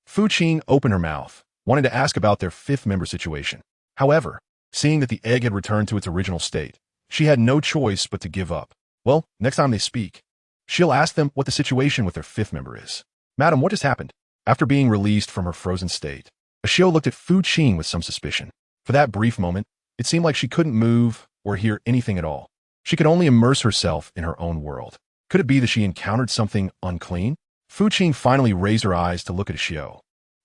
Fu Qing opened her mouth, wanting to ask about their 5th member situation. However, seeing that the egg had returned to its original state, she had no choice but to give up. Well, next time they speak, she'll ask them what the situation with their 5th member is. Madam, what just happened? After being released from her frozen state, Ashio looked at Fu Qing with some suspicion. For that brief moment, it seemed like she couldn't move or hear anything at all. She could only immerse herself in her own world. Could it be that she encountered something unclean? Fu Qing finally raised her eyes to look at Ashio,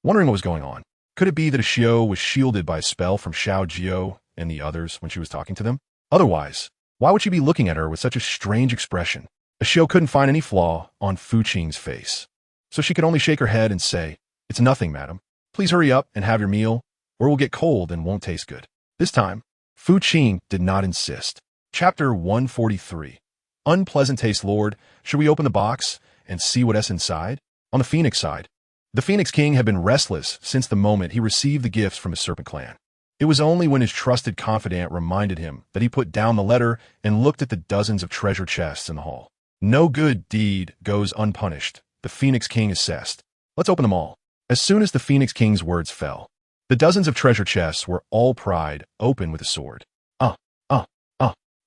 wondering what was going on. Could it be that Ashio was shielded by a spell from Xiao Jio and the others when she was talking to them? Otherwise, why would she be looking at her with such a strange expression? Ashio couldn't find any flaw on Fu Qing's face, so she could only shake her head and say, It's nothing, madam. Please hurry up and have your meal, or it will get cold and won't taste good. This time, Fu Qing did not insist. Chapter 143. Unpleasant taste, Lord. Should we open the box and see what's inside? On the Phoenix side, the Phoenix King had been restless since the moment he received the gifts from his Serpent Clan. It was only when his trusted confidant reminded him that he put down the letter and looked at the dozens of treasure chests in the hall. No good deed goes unpunished, the Phoenix King assessed. Let's open them all. As soon as the Phoenix King's words fell, the dozens of treasure chests were all pried open with a sword.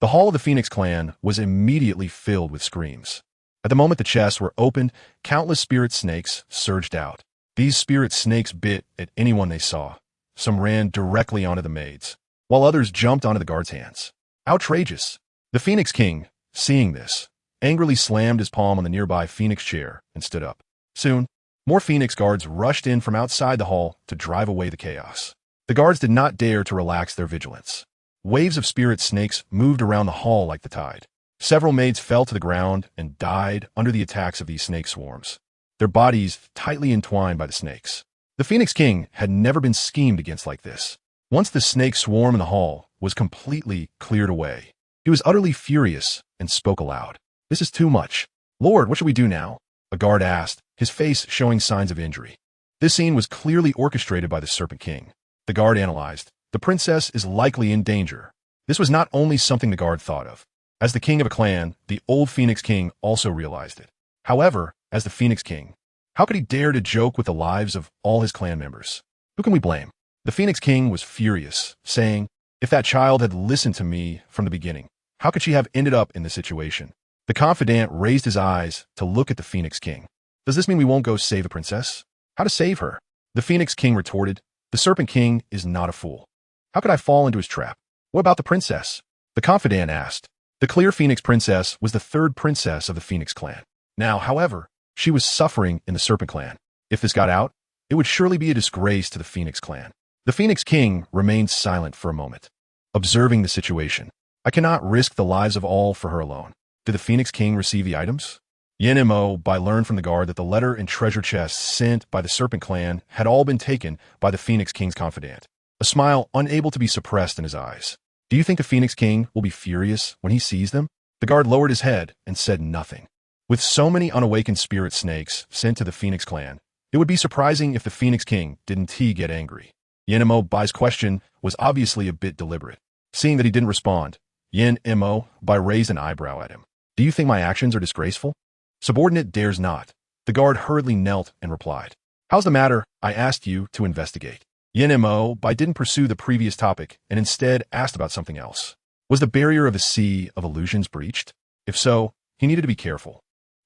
The hall of the Phoenix Clan was immediately filled with screams. At the moment the chests were opened, countless spirit snakes surged out. These spirit snakes bit at anyone they saw. Some ran directly onto the maids, while others jumped onto the guards' hands. Outrageous! The Phoenix King, seeing this, angrily slammed his palm on the nearby Phoenix chair and stood up. Soon, more Phoenix guards rushed in from outside the hall to drive away the chaos. The guards did not dare to relax their vigilance. Waves of spirit snakes moved around the hall like the tide. Several maids fell to the ground and died under the attacks of these snake swarms, their bodies tightly entwined by the snakes. The Phoenix King had never been schemed against like this. Once the snake swarm in the hall was completely cleared away, he was utterly furious and spoke aloud. This is too much. Lord, what should we do now? A guard asked, his face showing signs of injury. This scene was clearly orchestrated by the Serpent King. The guard analyzed. The princess is likely in danger. This was not only something the guard thought of. As the king of a clan, the old Phoenix King also realized it. However, as the Phoenix King, how could he dare to joke with the lives of all his clan members? Who can we blame? The Phoenix King was furious, saying, if that child had listened to me from the beginning, how could she have ended up in this situation? The confidant raised his eyes to look at the Phoenix King. Does this mean we won't go save the princess? How to save her? The Phoenix King retorted, the Serpent King is not a fool. How could I fall into his trap? What about the princess? The confidant asked. The Clear Phoenix Princess was the 3rd princess of the Phoenix clan. Now, however, she was suffering in the Serpent clan. If this got out, it would surely be a disgrace to the Phoenix clan. The Phoenix King remained silent for a moment. observing the situation. I cannot risk the lives of all for her alone. Did the Phoenix King receive the items? Yin Mo learned from the guard that the letter and treasure chests sent by the Serpent Clan had all been taken by the Phoenix King's confidant, a smile unable to be suppressed in his eyes. Do you think the Phoenix King will be furious when he sees them? The guard lowered his head and said nothing. With so many unawakened spirit snakes sent to the Phoenix Clan, it would be surprising if the Phoenix King didn't get angry. Yin Mo's question was obviously a bit deliberate. Seeing that he didn't respond, Yin Mo raised an eyebrow at him. Do you think my actions are disgraceful? Subordinate dares not. The guard hurriedly knelt and replied. How's the matter? I asked you to investigate. Yin Mo didn't pursue the previous topic and instead asked about something else. Was the barrier of the Sea of Illusions breached? If so, he needed to be careful.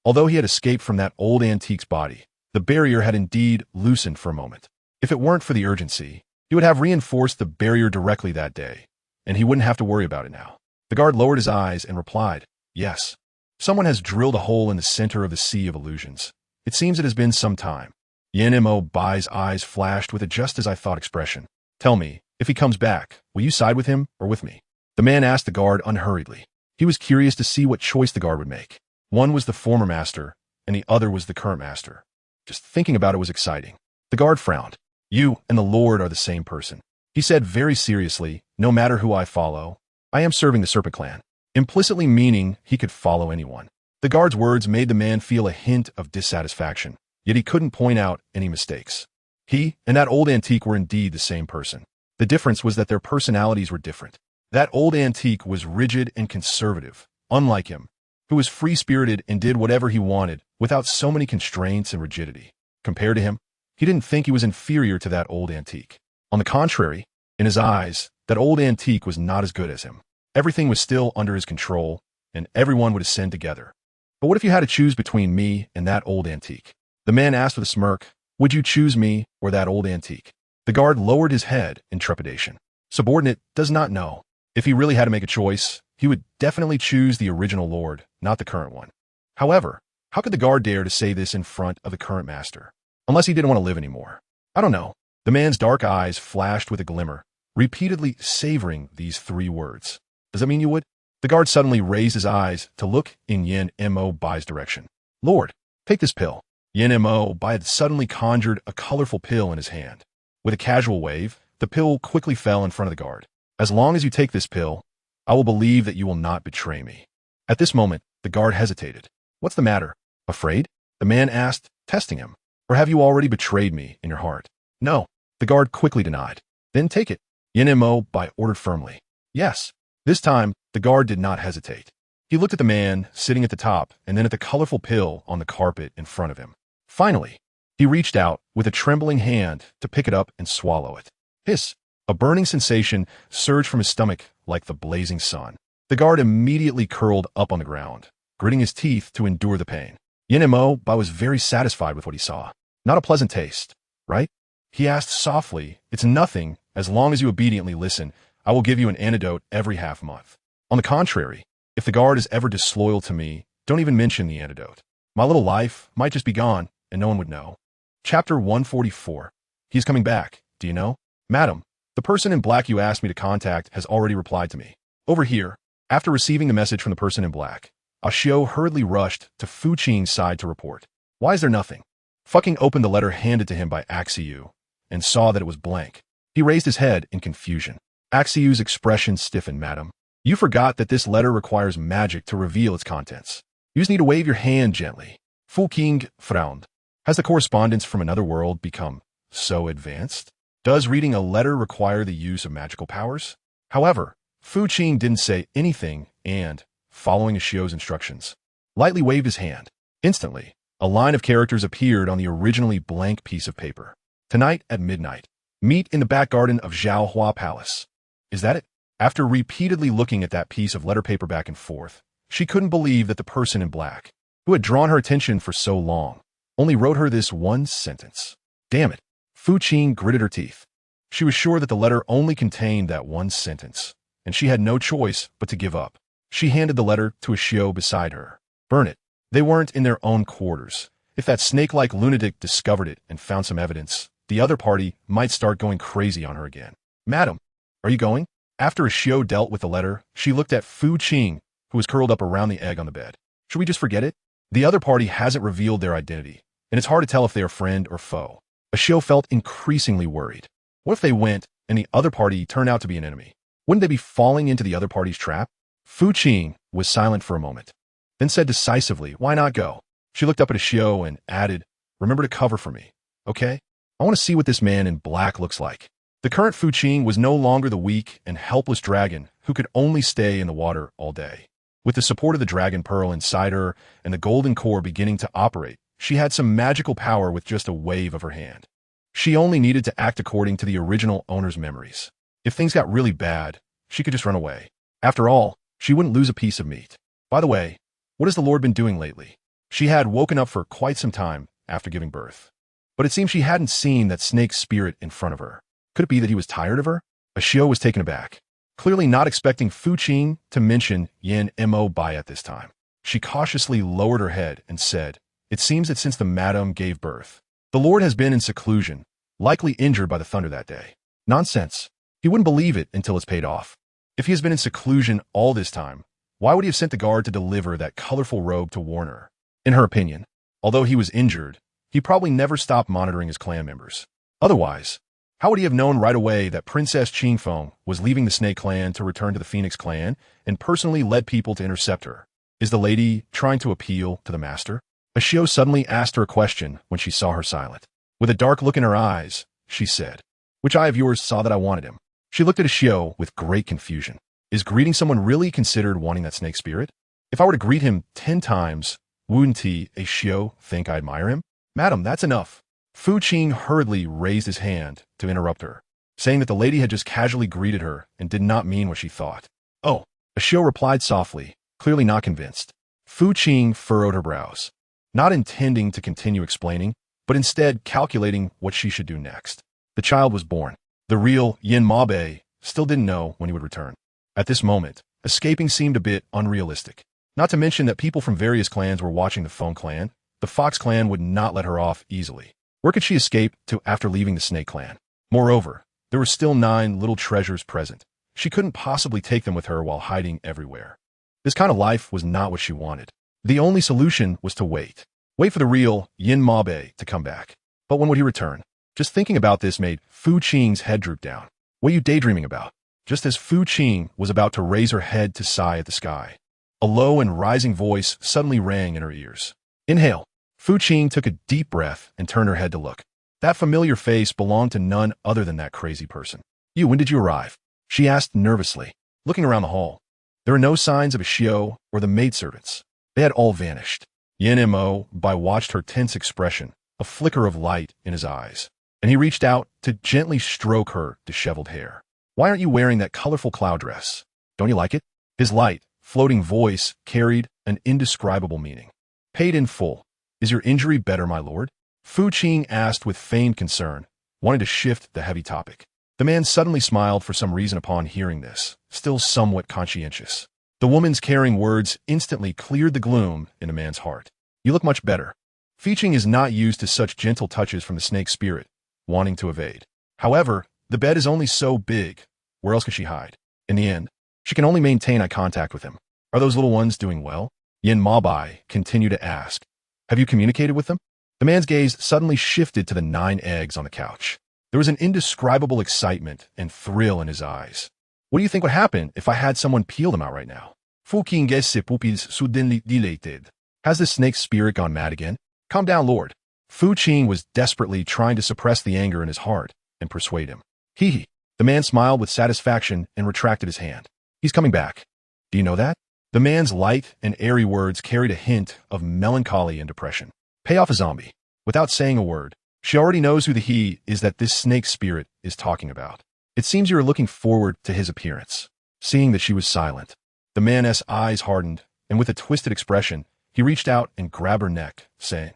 Although he had escaped from that old antique's body, the barrier had indeed loosened for a moment. If it weren't for the urgency, he would have reinforced the barrier directly that day, and he wouldn't have to worry about it now. The guard lowered his eyes and replied, yes. Someone has drilled a hole in the center of the Sea of Illusions. It seems it has been some time. Yin Mo's eyes flashed with a just-as-I-thought expression. Tell me, if he comes back, will you side with him or with me? The man asked the guard unhurriedly. He was curious to see what choice the guard would make. One was the former master, and the other was the current master. Just thinking about it was exciting. The guard frowned. You and the Lord are the same person. He said very seriously, no matter who I follow, I am serving the Serpent Clan, implicitly meaning he could follow anyone. The guard's words made the man feel a hint of dissatisfaction, yet he couldn't point out any mistakes. He and that old antique were indeed the same person. The difference was that their personalities were different. That old antique was rigid and conservative, unlike him, who was free-spirited and did whatever he wanted without so many constraints and rigidity. Compared to him, he didn't think he was inferior to that old antique. On the contrary, in his eyes, that old antique was not as good as him. Everything was still under his control, and everyone would ascend together. But what if you had to choose between me and that old antique? The man asked with a smirk, would you choose me or that old antique? The guard lowered his head in trepidation. Subordinate does not know. If he really had to make a choice, he would definitely choose the original lord, not the current one. However, how could the guard dare to say this in front of the current master? Unless he didn't want to live anymore. I don't know. The man's dark eyes flashed with a glimmer, repeatedly savoring these 3 words. Does that mean you would? The guard suddenly raised his eyes to look in Yin Mo's direction. Lord, take this pill. Yin Mo had suddenly conjured a colorful pill in his hand. With a casual wave, the pill quickly fell in front of the guard. As long as you take this pill, I will believe that you will not betray me. At this moment, the guard hesitated. What's the matter? Afraid? The man asked, testing him. Or have you already betrayed me in your heart? No. The guard quickly denied. Then take it. Yin Mo ordered firmly. Yes. This time, the guard did not hesitate. He looked at the man sitting at the top and then at the colorful pill on the carpet in front of him. Finally, he reached out with a trembling hand to pick it up and swallow it. Hiss! A burning sensation surged from his stomach like the blazing sun. The guard immediately curled up on the ground, gritting his teeth to endure the pain. Yin Mo was very satisfied with what he saw. Not a pleasant taste, right? He asked softly, it's nothing, as long as you obediently listen, I will give you an antidote every half-month. On the contrary, if the guard is ever disloyal to me, don't even mention the antidote. My little life might just be gone, and no one would know. Chapter 144. He's coming back, do you know? Madam, the person in black you asked me to contact has already replied to me. Over here, after receiving the message from the person in black, Ashio hurriedly rushed to Fu Qing's side to report. Why is there nothing? Fucking opened the letter handed to him by Axiu and saw that it was blank. He raised his head in confusion. Axiu's expression stiffened, madam. You forgot that this letter requires magic to reveal its contents. You just need to wave your hand gently. Fu Qing frowned. Has the correspondence from another world become so advanced? Does reading a letter require the use of magical powers? However, Fu Qing didn't say anything and, following Ashio's instructions, lightly waved his hand. Instantly, a line of characters appeared on the originally blank piece of paper. Tonight at midnight, meet in the back garden of Zhaohua Palace. Is that it? After repeatedly looking at that piece of letter paper back and forth, she couldn't believe that the person in black, who had drawn her attention for so long, only wrote her this one sentence. Damn it. Fu Qing gritted her teeth. She was sure that the letter only contained that one sentence, and she had no choice but to give up. She handed the letter to Ashio beside her. Burn it. They weren't in their own quarters. If that snake-like lunatic discovered it and found some evidence, the other party might start going crazy on her again. Madam, are you going? After Xiao dealt with the letter, she looked at Fu Qing, who was curled up around the egg on the bed. Should we just forget it? The other party hasn't revealed their identity, and it's hard to tell if they are friend or foe. Xiao felt increasingly worried. What if they went, and the other party turned out to be an enemy? Wouldn't they be falling into the other party's trap? Fu Qing was silent for a moment, then said decisively, "Why not go?" She looked up at Xiao and added, "Remember to cover for me, okay? I want to see what this man in black looks like." The current Fu Qing was no longer the weak and helpless dragon who could only stay in the water all day. With the support of the dragon pearl inside her and the golden core beginning to operate, she had some magical power with just a wave of her hand. She only needed to act according to the original owner's memories. If things got really bad, she could just run away. After all, she wouldn't lose a piece of meat. By the way, what has the Lord been doing lately? She had woken up for quite some time after giving birth. But it seemed she hadn't seen that snake spirit in front of her. Could it be that he was tired of her? Xiao was taken aback, clearly not expecting Fu Qing to mention Yan Mo Bai at this time. She cautiously lowered her head and said, "It seems that since the madam gave birth, the Lord has been in seclusion, likely injured by the thunder that day." Nonsense. He wouldn't believe it until it's paid off. If he has been in seclusion all this time, why would he have sent the guard to deliver that colorful robe to warn her? In her opinion, although he was injured, he probably never stopped monitoring his clan members. Otherwise, how would he have known right away that Princess Qingfeng was leaving the Snake Clan to return to the Phoenix Clan and personally led people to intercept her? Is the lady trying to appeal to the master? Xiao suddenly asked her a question when she saw her silent. With a dark look in her eyes, she said, "Which eye of yours saw that I wanted him?" She looked at Xiao with great confusion. Is greeting someone really considered wanting that snake spirit? If I were to greet him 10 times, wouldn't he, Xiao, think I admire him? "Madam, that's enough." Fu Qing hurriedly raised his hand to interrupt her, saying that the lady had just casually greeted her and did not mean what she thought. "Oh," Xiao replied softly, clearly not convinced. Fu Qing furrowed her brows, not intending to continue explaining, but instead calculating what she should do next. The child was born. The real Yin Mabe still didn't know when he would return. At this moment, escaping seemed a bit unrealistic. Not to mention that people from various clans were watching the Feng clan. The Fox clan would not let her off easily. Where could she escape to after leaving the Snake clan? Moreover, there were still 9 little treasures present. She couldn't possibly take them with her while hiding everywhere. This kind of life was not what she wanted. The only solution was to wait. Wait for the real Yin Mabe to come back. But when would he return? Just thinking about this made Fu Qing's head droop down. What are you daydreaming about? Just as Fu Qing was about to raise her head to sigh at the sky, a low and rising voice suddenly rang in her ears. "Inhale." Fu Qing took a deep breath and turned her head to look. That familiar face belonged to none other than that crazy person. When did you arrive?" she asked nervously, looking around the hall. There were no signs of Xiao or the maidservants. They had all vanished. Yan Mo Bai watched her tense expression, a flicker of light in his eyes, and he reached out to gently stroke her disheveled hair. "Why aren't you wearing that colorful cloud dress? Don't you like it?" His light, floating voice carried an indescribable meaning. "Paid in full. Is your injury better, my lord?" Fu Qing asked with feigned concern, wanting to shift the heavy topic. The man suddenly smiled for some reason upon hearing this, still somewhat conscientious. The woman's caring words instantly cleared the gloom in the man's heart. "You look much better." Fu Qing is not used to such gentle touches from the snake spirit, wanting to evade. However, the bed is only so big. Where else could she hide? In the end, she can only maintain eye contact with him. "Are those little ones doing well?" Yin Mabai continued to ask. "Have you communicated with them?" The man's gaze suddenly shifted to the 9 eggs on the couch. There was an indescribable excitement and thrill in his eyes. "What do you think would happen if I had someone peel them out right now?" Fu Qing gets ses pupilles suddenly dilated. Has this snake spirit gone mad again? "Calm down, Lord." Fu Qing was desperately trying to suppress the anger in his heart and persuade him. Hee. The man smiled with satisfaction and retracted his hand. "He's coming back. Do you know that?" The man's light and airy words carried a hint of melancholy and depression. "Pay off a zombie." Without saying a word, she already knows who the he is that this snake spirit is talking about. "It seems you are looking forward to his appearance." Seeing that she was silent, the man's eyes hardened, and with a twisted expression, he reached out and grabbed her neck, saying,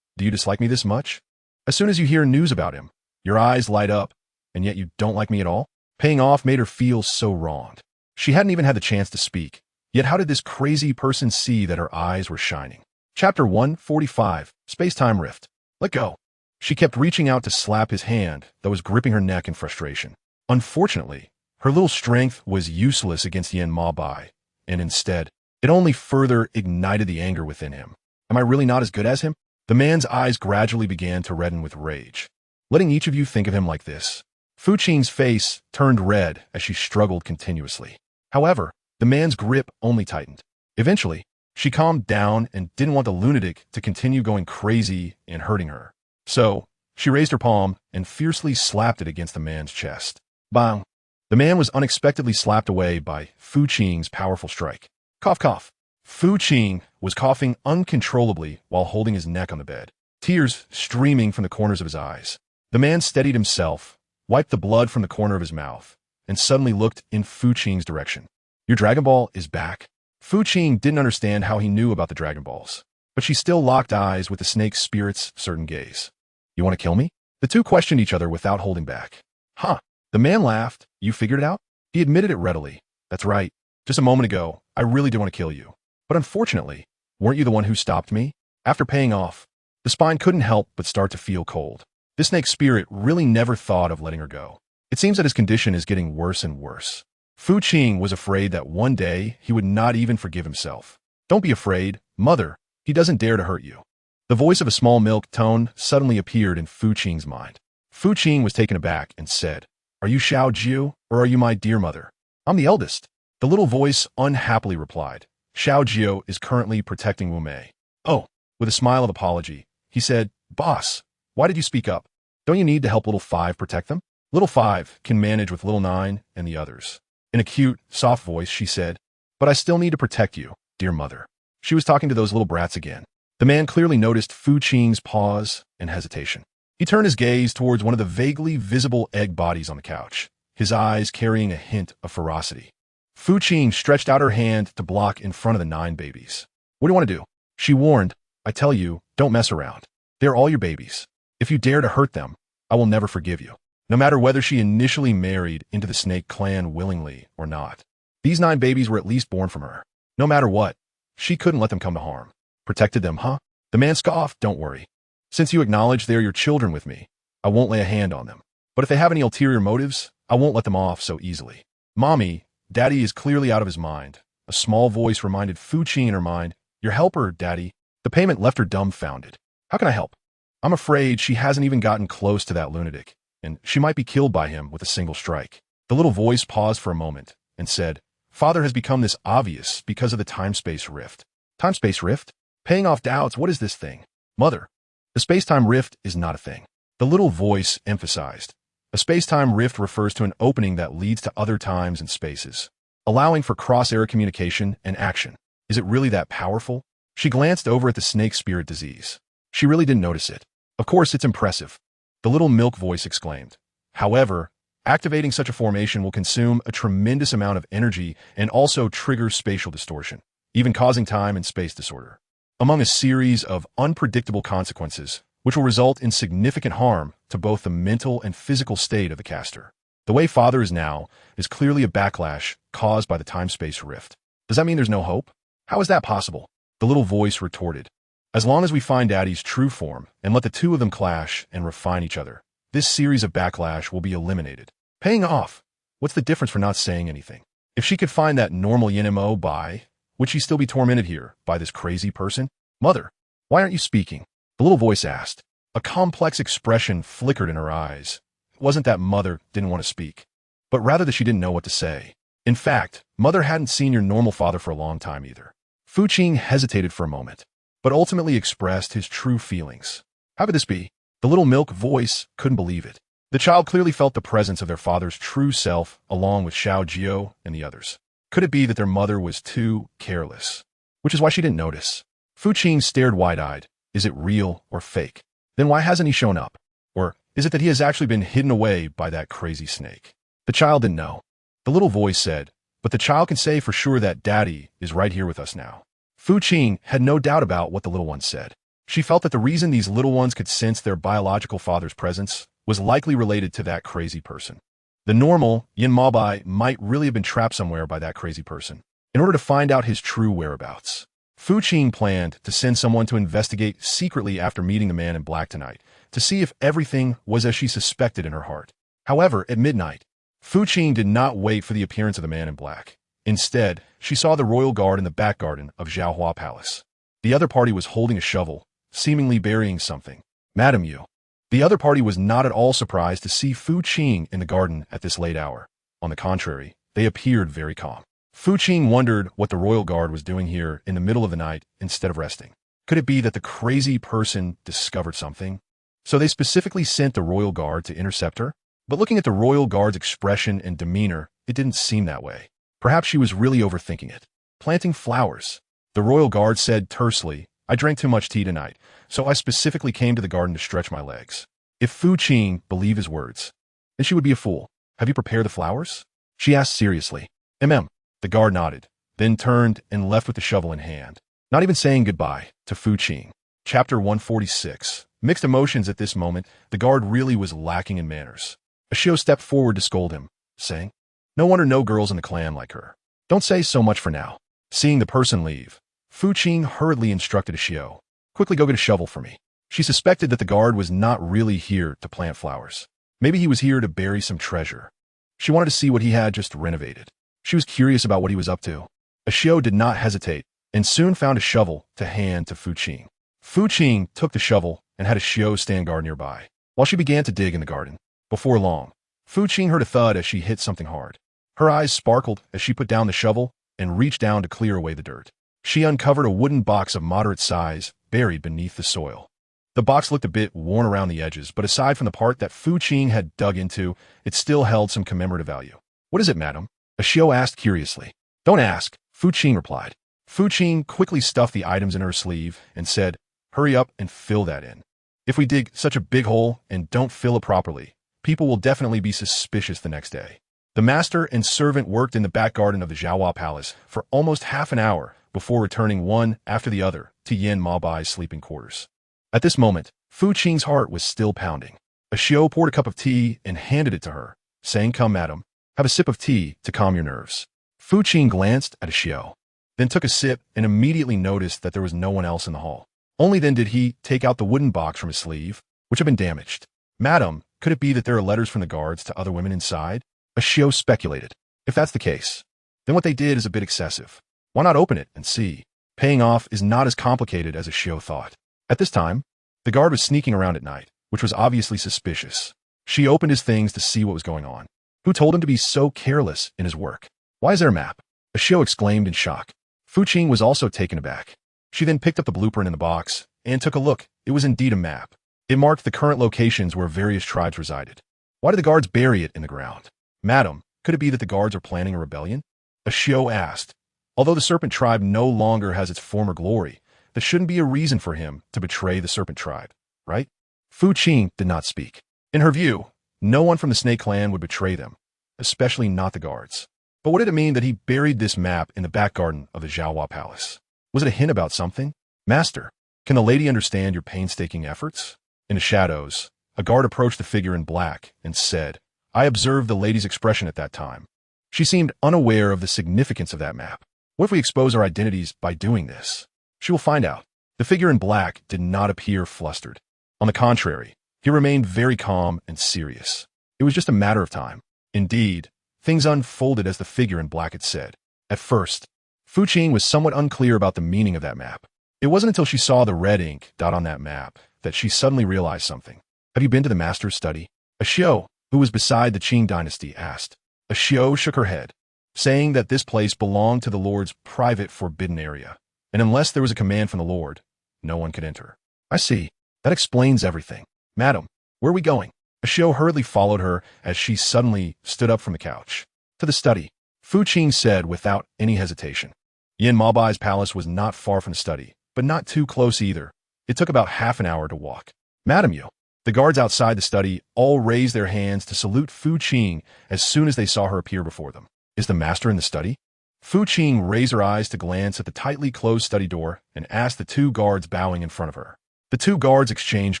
"Do you dislike me this much? As soon as you hear news about him, your eyes light up, and yet you don't like me at all?" Paying off made her feel so wronged. She hadn't even had the chance to speak. Yet how did this crazy person see that her eyes were shining? Chapter 145, Space-Time Rift. "Let go." She kept reaching out to slap his hand that was gripping her neck in frustration. Unfortunately, Her little strength was useless against Yin Ma Bai, and instead, it only further ignited the anger within him. Am I really not as good as him? The man's eyes gradually began to redden with rage. Letting each of you think of him like this. Fu Qing's face turned red as she struggled continuously. However, the man's grip only tightened. Eventually, she calmed down and didn't want the lunatic to continue going crazy and hurting her. So, she raised her palm and fiercely slapped it against the man's chest. Bang! The man was unexpectedly slapped away by Fu Qing's powerful strike. Cough, cough. Fu Qing was coughing uncontrollably while holding his neck on the bed, tears streaming from the corners of his eyes. The man steadied himself, wiped the blood from the corner of his mouth, and suddenly looked in Fu Qing's direction. Your Dragon Ball is back? Fu Qing didn't understand how he knew about the Dragon Balls, but she still locked eyes with the snake spirit's certain gaze. You want to kill me? The two questioned each other without holding back. Huh. The man laughed. You figured it out? He admitted it readily. That's right. Just a moment ago, I really did want to kill you. But unfortunately, weren't you the one who stopped me? After paying off, the spine couldn't help but start to feel cold. This snake spirit really never thought of letting her go. It seems that his condition is getting worse and worse. Fu Qing was afraid that one day he would not even forgive himself. Don't be afraid, mother. He doesn't dare to hurt you. The voice of a small milk tone suddenly appeared in Fu Qing's mind. Fu Qing was taken aback and said, Are you Xiao Jiu, or are you my dear mother? I'm the eldest. The little voice unhappily replied. Xiao Jiu is currently protecting Wu Mei. Oh, with a smile of apology, he said, Boss, why did you speak up? Don't you need to help Little 5 protect them? Little 5 can manage with Little 9 and the others. In a cute, soft voice, she said, But I still need to protect you, dear mother. She was talking to those little brats again. The man clearly noticed Fu Qing's pause and hesitation. He turned his gaze towards one of the vaguely visible egg bodies on the couch, his eyes carrying a hint of ferocity. Fu Qing stretched out her hand to block in front of the 9 babies. What do you want to do? She warned, I tell you, don't mess around. They're all your babies. If you dare to hurt them, I will never forgive you. No matter whether she initially married into the snake clan willingly or not. These 9 babies were at least born from her. No matter what, she couldn't let them come to harm. Protected them, huh? The man scoffed, don't worry. Since you acknowledge they are your children with me, I won't lay a hand on them. But if they have any ulterior motives, I won't let them off so easily. Mommy, Daddy is clearly out of his mind. A small voice reminded Fu Qing in her mind, Your helper, Daddy. The payment left her dumbfounded. How can I help? I'm afraid she hasn't even gotten close to that lunatic, and she might be killed by him with a single strike. The little voice paused for a moment and said, Father has become this obvious because of the time-space rift. Time-space rift? Paying off doubts, what is this thing? Mother, the space-time rift is not a thing. The little voice emphasized. A space-time rift refers to an opening that leads to other times and spaces, allowing for cross-era communication and action. Is it really that powerful? She glanced over at the snake spirit disease. She really didn't notice it. Of course, it's impressive. The little milk voice exclaimed. However, activating such a formation will consume a tremendous amount of energy and also trigger spatial distortion, even causing time and space disorder. Among a series of unpredictable consequences, which will result in significant harm to both the mental and physical state of the caster. The way Father is now is clearly a backlash caused by the time-space rift. Does that mean there's no hope? How is that possible? The little voice retorted. As long as we find Daddy's true form and let the two of them clash and refine each other, this series of backlash will be eliminated. Paying off. What's the difference for not saying anything? If she could find that normal Yin-Mo by, would she still be tormented here by this crazy person? Mother, why aren't you speaking? The little voice asked. A complex expression flickered in her eyes. It wasn't that Mother didn't want to speak, but rather that she didn't know what to say. In fact, Mother hadn't seen your normal father for a long time either. Fu Qing hesitated for a moment, but ultimately expressed his true feelings. How could this be? The little milk voice couldn't believe it. The child clearly felt the presence of their father's true self along with Xiao Jiu and the others. Could it be that their mother was too careless? Which is why she didn't notice. Fu Qing stared wide-eyed. Is it real or fake? Then why hasn't he shown up? Or is it that he has actually been hidden away by that crazy snake? The child didn't know. The little voice said, but the child can say for sure that Daddy is right here with us now. Fu Qing had no doubt about what the little one said. She felt that the reason these little ones could sense their biological father's presence was likely related to that crazy person. The normal Yin Mabai might really have been trapped somewhere by that crazy person. In order to find out his true whereabouts, Fu Qing planned to send someone to investigate secretly after meeting the man in black tonight, to see if everything was as she suspected in her heart. However, at midnight, Fu Qing did not wait for the appearance of the man in black. Instead, she saw the royal guard in the back garden of GiantWolf Palace. The other party was holding a shovel, seemingly burying something. Madam Yu. The other party was not at all surprised to see Fu Qing in the garden at this late hour. On the contrary, they appeared very calm. Fu Qing wondered what the royal guard was doing here in the middle of the night instead of resting. Could it be that the crazy person discovered something? So they specifically sent the royal guard to intercept her? But looking at the royal guard's expression and demeanor, it didn't seem that way. Perhaps she was really overthinking it. Planting flowers. The royal guard said tersely, I drank too much tea tonight, so I specifically came to the garden to stretch my legs. If Fu Qing believed his words, then she would be a fool. Have you prepared the flowers? She asked seriously. The guard nodded, then turned and left with the shovel in hand, not even saying goodbye to Fu Qing. Chapter 146. Mixed emotions at this moment. The guard really was lacking in manners. Ashio stepped forward to scold him, saying, No wonder no girls in the clan like her. Don't say so much for now. Seeing the person leave, Fu Qing hurriedly instructed Ashio, Quickly go get a shovel for me. She suspected that the guard was not really here to plant flowers. Maybe he was here to bury some treasure. She wanted to see what he had just renovated. She was curious about what he was up to. Ashio did not hesitate and soon found a shovel to hand to Fu Qing. Fu Qing took the shovel and had Ashio stand guard nearby, while she began to dig in the garden. Before long, Fu Qing heard a thud as she hit something hard. Her eyes sparkled as she put down the shovel and reached down to clear away the dirt. She uncovered a wooden box of moderate size buried beneath the soil. The box looked a bit worn around the edges, but aside from the part that Fu Qing had dug into, it still held some commemorative value. What is it, madam? Ashio asked curiously. Don't ask, Fu Qing replied. Fu Qing quickly stuffed the items in her sleeve and said, Hurry up and fill that in. If we dig such a big hole and don't fill it properly, people will definitely be suspicious the next day. The master and servant worked in the back garden of the Zhaohua Palace for almost half an hour before returning one after the other to Yin Maobai's sleeping quarters. At this moment, Fu Qing's heart was still pounding. Ashio poured a cup of tea and handed it to her, saying, Come, madam, have a sip of tea to calm your nerves. Fu Qing glanced at Ashio, then took a sip and immediately noticed that there was no one else in the hall. Only then did he take out the wooden box from his sleeve, which had been damaged. Madam, could it be that there are letters from the guards to other women inside? Ashio speculated. If that's the case, then what they did is a bit excessive. Why not open it and see? Paying off is not as complicated as Ashio thought. At this time, the guard was sneaking around at night, which was obviously suspicious. She opened his things to see what was going on. Who told him to be so careless in his work? Why is there a map? Ashio exclaimed in shock. Fu Qing was also taken aback. She then picked up the blueprint in the box and took a look. It was indeed a map. It marked the current locations where various tribes resided. Why did the guards bury it in the ground? Madam, could it be that the guards are planning a rebellion? Ashio asked. Although the serpent tribe no longer has its former glory, there shouldn't be a reason for him to betray the serpent tribe, right? Fu Qing did not speak. In her view, no one from the snake clan would betray them, especially not the guards. But what did it mean that he buried this map in the back garden of the Zhaohua Palace? Was it a hint about something? Master, can the lady understand your painstaking efforts? In the shadows, a guard approached the figure in black and said, I observed the lady's expression at that time. She seemed unaware of the significance of that map. What if we expose our identities by doing this? She will find out. The figure in black did not appear flustered. On the contrary, he remained very calm and serious. It was just a matter of time. Indeed, things unfolded as the figure in black had said. At first, Fu Qing was somewhat unclear about the meaning of that map. It wasn't until she saw the red ink dot on that map that she suddenly realized something. Have you been to the master's study? Ashio, who was beside the Qing dynasty, asked. Ashio shook her head, saying that this place belonged to the Lord's private forbidden area, and unless there was a command from the Lord, no one could enter. I see. That explains everything. Madam, where are we going? Ashio hurriedly followed her as she suddenly stood up from the couch. To the study, Fu Qing said without any hesitation. Yin Maobai's palace was not far from the study, but not too close either. It took about half an hour to walk. Madam Yu. The guards outside the study all raised their hands to salute Fu Qing as soon as they saw her appear before them. Is the master in the study? Fu Qing raised her eyes to glance at the tightly closed study door and asked the two guards bowing in front of her. The two guards exchanged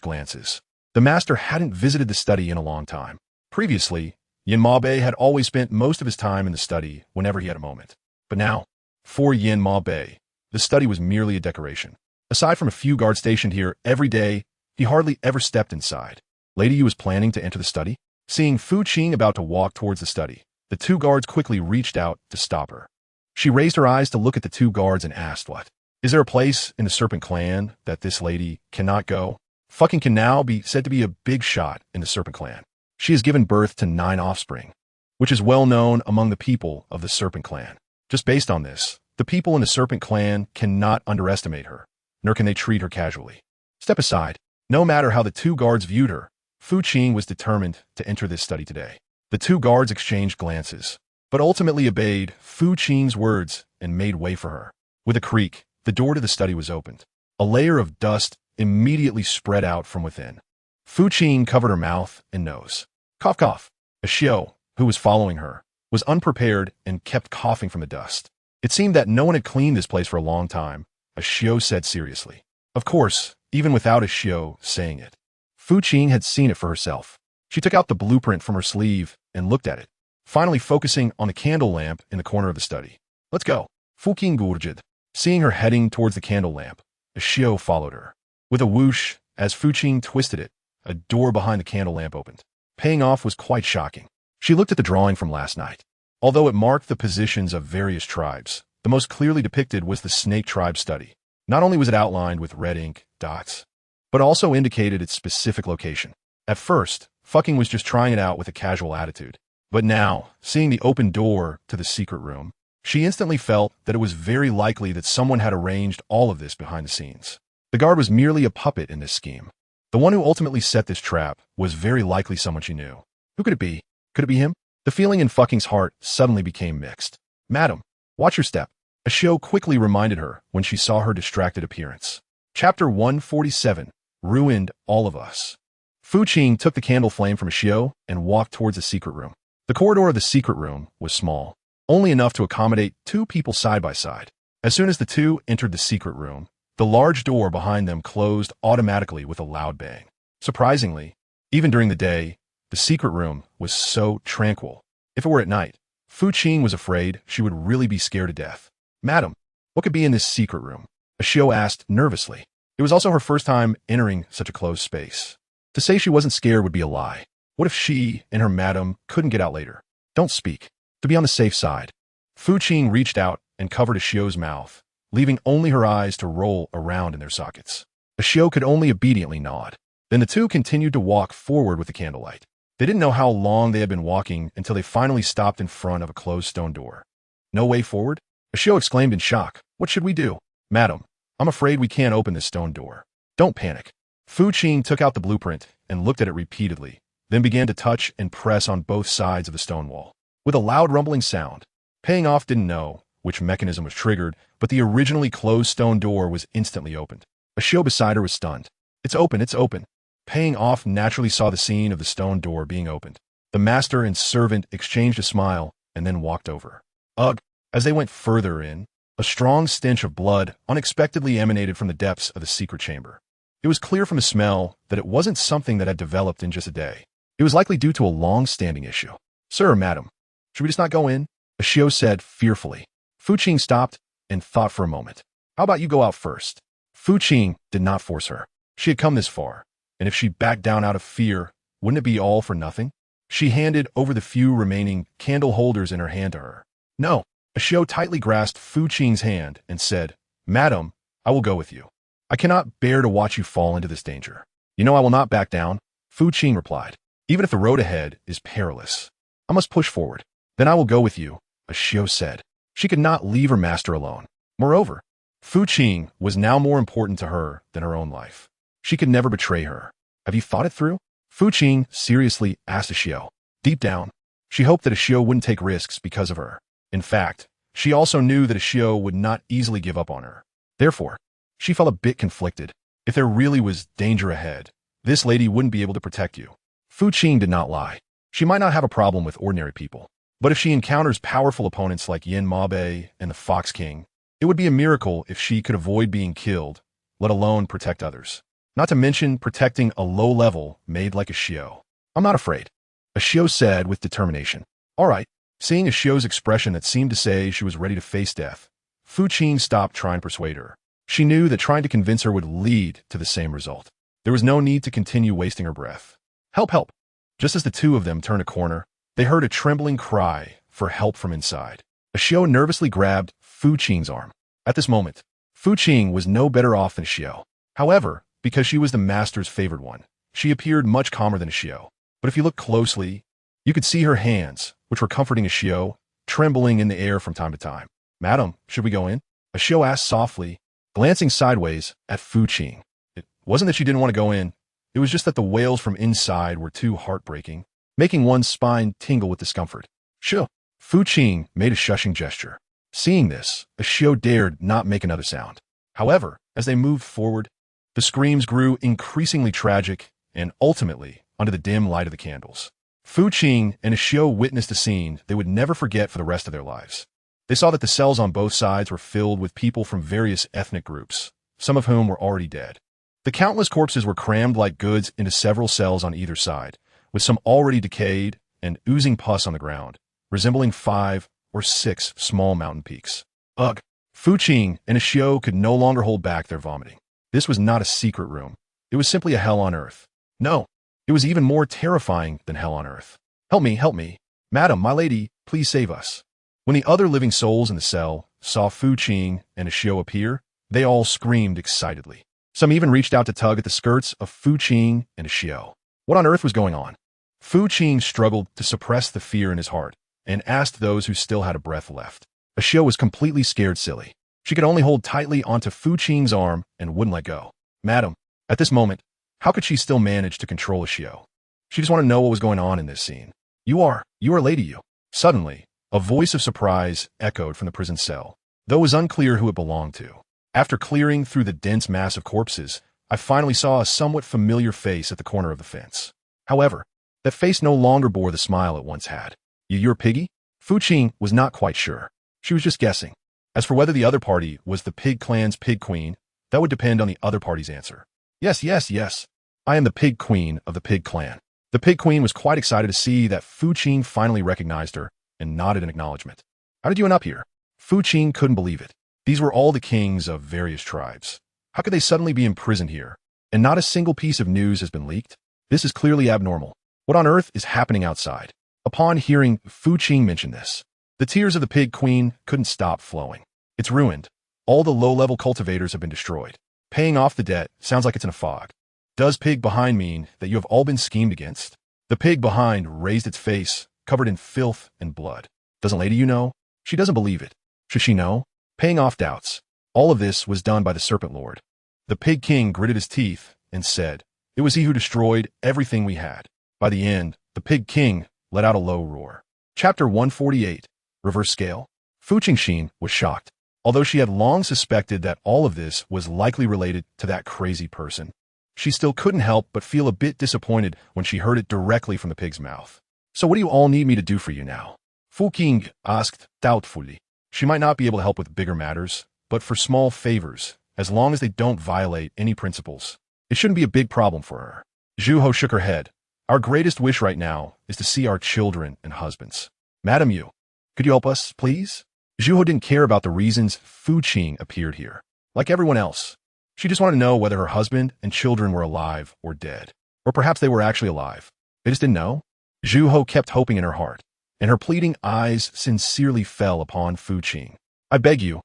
glances. The master hadn't visited the study in a long time. Previously, Yin Maobei had always spent most of his time in the study whenever he had a moment. But now, for Yin Maobei, the study was merely a decoration. Aside from a few guards stationed here every day, he hardly ever stepped inside. Lady Yu was planning to enter the study? Seeing Fu Qing about to walk towards the study, the two guards quickly reached out to stop her. She raised her eyes to look at the two guards and asked, "What? Is there a place in the Serpent Clan that this lady cannot go?" Fucking can now be said to be a big shot in the Serpent Clan. She has given birth to 9 offspring, which is well known among the people of the Serpent Clan. Just based on this, the people in the Serpent Clan cannot underestimate her, nor can they treat her casually. Step aside. No matter how the two guards viewed her, Fu Qing was determined to enter this study today. The two guards exchanged glances, but ultimately obeyed Fu Qing's words and made way for her. With a creak, the door to the study was opened. A layer of dust immediately spread out from within. Fu Qing covered her mouth and nose. Cough, cough. A Xiao, who was following her, was unprepared and kept coughing from the dust. It seemed that no one had cleaned this place for a long time, a Xiao said seriously. Of course, even without a Xiao saying it, Fu Qing had seen it for herself. She took out the blueprint from her sleeve and looked at it, finally focusing on the candle lamp in the corner of the study. Let's go. Fu Qing gurged. Seeing her heading towards the candle lamp, a Xiao followed her. With a whoosh, as Fu Qing twisted it, a door behind the candle lamp opened. Paying off was quite shocking. She looked at the drawing from last night. Although it marked the positions of various tribes, the most clearly depicted was the Snake Tribe study. Not only was it outlined with red ink dots, but also indicated its specific location. At first, fucking was just trying it out with a casual attitude. But now, seeing the open door to the secret room, she instantly felt that it was very likely that someone had arranged all of this behind the scenes. The guard was merely a puppet in this scheme. The one who ultimately set this trap was very likely someone she knew. Who could it be? Could it be him? The feeling in fucking's heart suddenly became mixed. Madam, watch your step. A Xiao quickly reminded her when she saw her distracted appearance. Chapter 147, Ruined All of Us. Fu Qing took the candle flame from a Xiao and walked towards the secret room. The corridor of the secret room was small, only enough to accommodate 2 people side by side. As soon as the two entered the secret room, the large door behind them closed automatically with a loud bang. Surprisingly, even during the day, the secret room was so tranquil. If it were at night, Fu Qing was afraid she would really be scared to death. Madam, what could be in this secret room? A Xiao asked nervously. It was also her first time entering such a closed space. To say she wasn't scared would be a lie. What if she and her madam couldn't get out later? Don't speak. To be on the safe side. Fu Qing reached out and covered a Xiao's mouth, leaving only her eyes to roll around in their sockets. A Xiao could only obediently nod. Then the two continued to walk forward with the candlelight. They didn't know how long they had been walking until they finally stopped in front of a closed stone door. No way forward? A Xiao exclaimed in shock. What should we do? Madam, I'm afraid we can't open this stone door. Don't panic. Fu Qing took out the blueprint and looked at it repeatedly, then began to touch and press on both sides of the stone wall. With a loud rumbling sound, Paying Off didn't know which mechanism was triggered, but the originally closed stone door was instantly opened. A Xiao beside her was stunned. It's open, it's open. Paying Off naturally saw the scene of the stone door being opened. The master and servant exchanged a smile and then walked over. Ugh! As they went further in, a strong stench of blood unexpectedly emanated from the depths of the secret chamber. It was clear from the smell that it wasn't something that had developed in just a day. It was likely due to a long-standing issue. Sir, madam, should we just not go in? A Xiao said fearfully. Fu Qing stopped and thought for a moment. How about you go out first? Fu Qing did not force her. She had come this far, and if she backed down out of fear, wouldn't it be all for nothing? She handed over the few remaining candle holders in her hand to her. No. A Xiao tightly grasped Fu Qing's hand and said, Madam, I will go with you. I cannot bear to watch you fall into this danger. You know I will not back down, Fu Qing replied. Even if the road ahead is perilous, I must push forward. Then I will go with you, a Xiao said. She could not leave her master alone. Moreover, Fu Qing was now more important to her than her own life. She could never betray her. Have you thought it through? Fu Qing seriously asked a Xiao. Deep down, she hoped that a Xiao wouldn't take risks because of her. In fact, she also knew that a Xiao would not easily give up on her. Therefore, she felt a bit conflicted. If there really was danger ahead, this lady wouldn't be able to protect you. Fu Qing did not lie. She might not have a problem with ordinary people, but if she encounters powerful opponents like Yin Mabe and the Fox King, it would be a miracle if she could avoid being killed, let alone protect others. Not to mention protecting a low-level maid like a Xiao. I'm not afraid, a Xiao said with determination. All right. Seeing a Xiao's expression that seemed to say she was ready to face death, Fu Qing stopped trying to persuade her. She knew that trying to convince her would lead to the same result. There was no need to continue wasting her breath. Help, help! Just as the two of them turned a corner, they heard a trembling cry for help from inside. Xiao nervously grabbed Fu Qing's arm. At this moment, Fu Qing was no better off than Xiao. However, because she was the master's favored one, she appeared much calmer than Xiao. But if you look closely, you could see her hands, which were comforting Xiao, trembling in the air from time to time. "Madam, should we go in?" Xiao asked softly, glancing sideways at Fu Qing. It wasn't that she didn't want to go in. It was just that the wails from inside were too heartbreaking, making one's spine tingle with discomfort. "Sure." Fu Qing made a shushing gesture. Seeing this, Xiao dared not make another sound. However, as they moved forward, the screams grew increasingly tragic and ultimately under the dim light of the candles. Fu Qing and Xiao witnessed a scene they would never forget for the rest of their lives. They saw that the cells on both sides were filled with people from various ethnic groups, some of whom were already dead. The countless corpses were crammed like goods into several cells on either side, with some already decayed and oozing pus on the ground, resembling 5 or 6 small mountain peaks. Ugh! Fu Qing and Xiao could no longer hold back their vomiting. This was not a secret room. It was simply a hell on earth. No, it was even more terrifying than hell on earth. Help me. Madam, my lady, please save us." When the other living souls in the cell saw Fu Qing and Xiao appear, they all screamed excitedly. Some even reached out to tug at the skirts of Fu Qing and Xiao. What on earth was going on? Fu Qing struggled to suppress the fear in his heart and asked those who still had a breath left. Xiao was completely scared silly. She could only hold tightly onto Fu Qing's arm and wouldn't let go. "Madam." At this moment, how could she still manage to control Xiao? She just wanted to know what was going on in this scene. You are Lady Yu." Suddenly, a voice of surprise echoed from the prison cell, though it was unclear who it belonged to. After clearing through the dense mass of corpses, I finally saw a somewhat familiar face at the corner of the fence. However, that face no longer bore the smile it once had. "You're Piggy?" Fu Qing was not quite sure. She was just guessing. As for whether the other party was the Pig Clan's Pig Queen, that would depend on the other party's answer. Yes. I am the Pig Queen of the Pig Clan." The Pig Queen was quite excited to see that Fu Qing finally recognized her and nodded in acknowledgement. "How did you end up here?" Fu Qing couldn't believe it. These were all the kings of various tribes. How could they suddenly be imprisoned here? And not a single piece of news has been leaked? This is clearly abnormal. What on earth is happening outside? Upon hearing Fu Qing mention this, the tears of the Pig Queen couldn't stop flowing. It's ruined. All the low-level cultivators have been destroyed. Paying off the debt sounds like it's in a fog. Does pig behind mean that you have all been schemed against? The pig behind raised its face, covered in filth and blood. Doesn't Lady Yu know? She doesn't believe it. Should she know? Paying off doubts. All of this was done by the Serpent Lord. The Pig King gritted his teeth and said, "It was he who destroyed everything we had." By the end, the Pig King let out a low roar. Chapter 148, Reverse Scale. Fu Qingxin was shocked. Although she had long suspected that all of this was likely related to that crazy person, she still couldn't help but feel a bit disappointed when she heard it directly from the pig's mouth. "So what do you all need me to do for you now?" Fu Qing asked doubtfully. She might not be able to help with bigger matters, but for small favors, as long as they don't violate any principles, it shouldn't be a big problem for her. Zhu Ho shook her head. "Our greatest wish right now is to see our children and husbands. Madam Yu, could you help us, please?" Zhu Ho didn't care about the reasons Fu Qing appeared here. Like everyone else, she just wanted to know whether her husband and children were alive or dead. Or perhaps they were actually alive. They just didn't know. Zhu Ho kept hoping in her heart, and her pleading eyes sincerely fell upon Fu Qing. I beg you,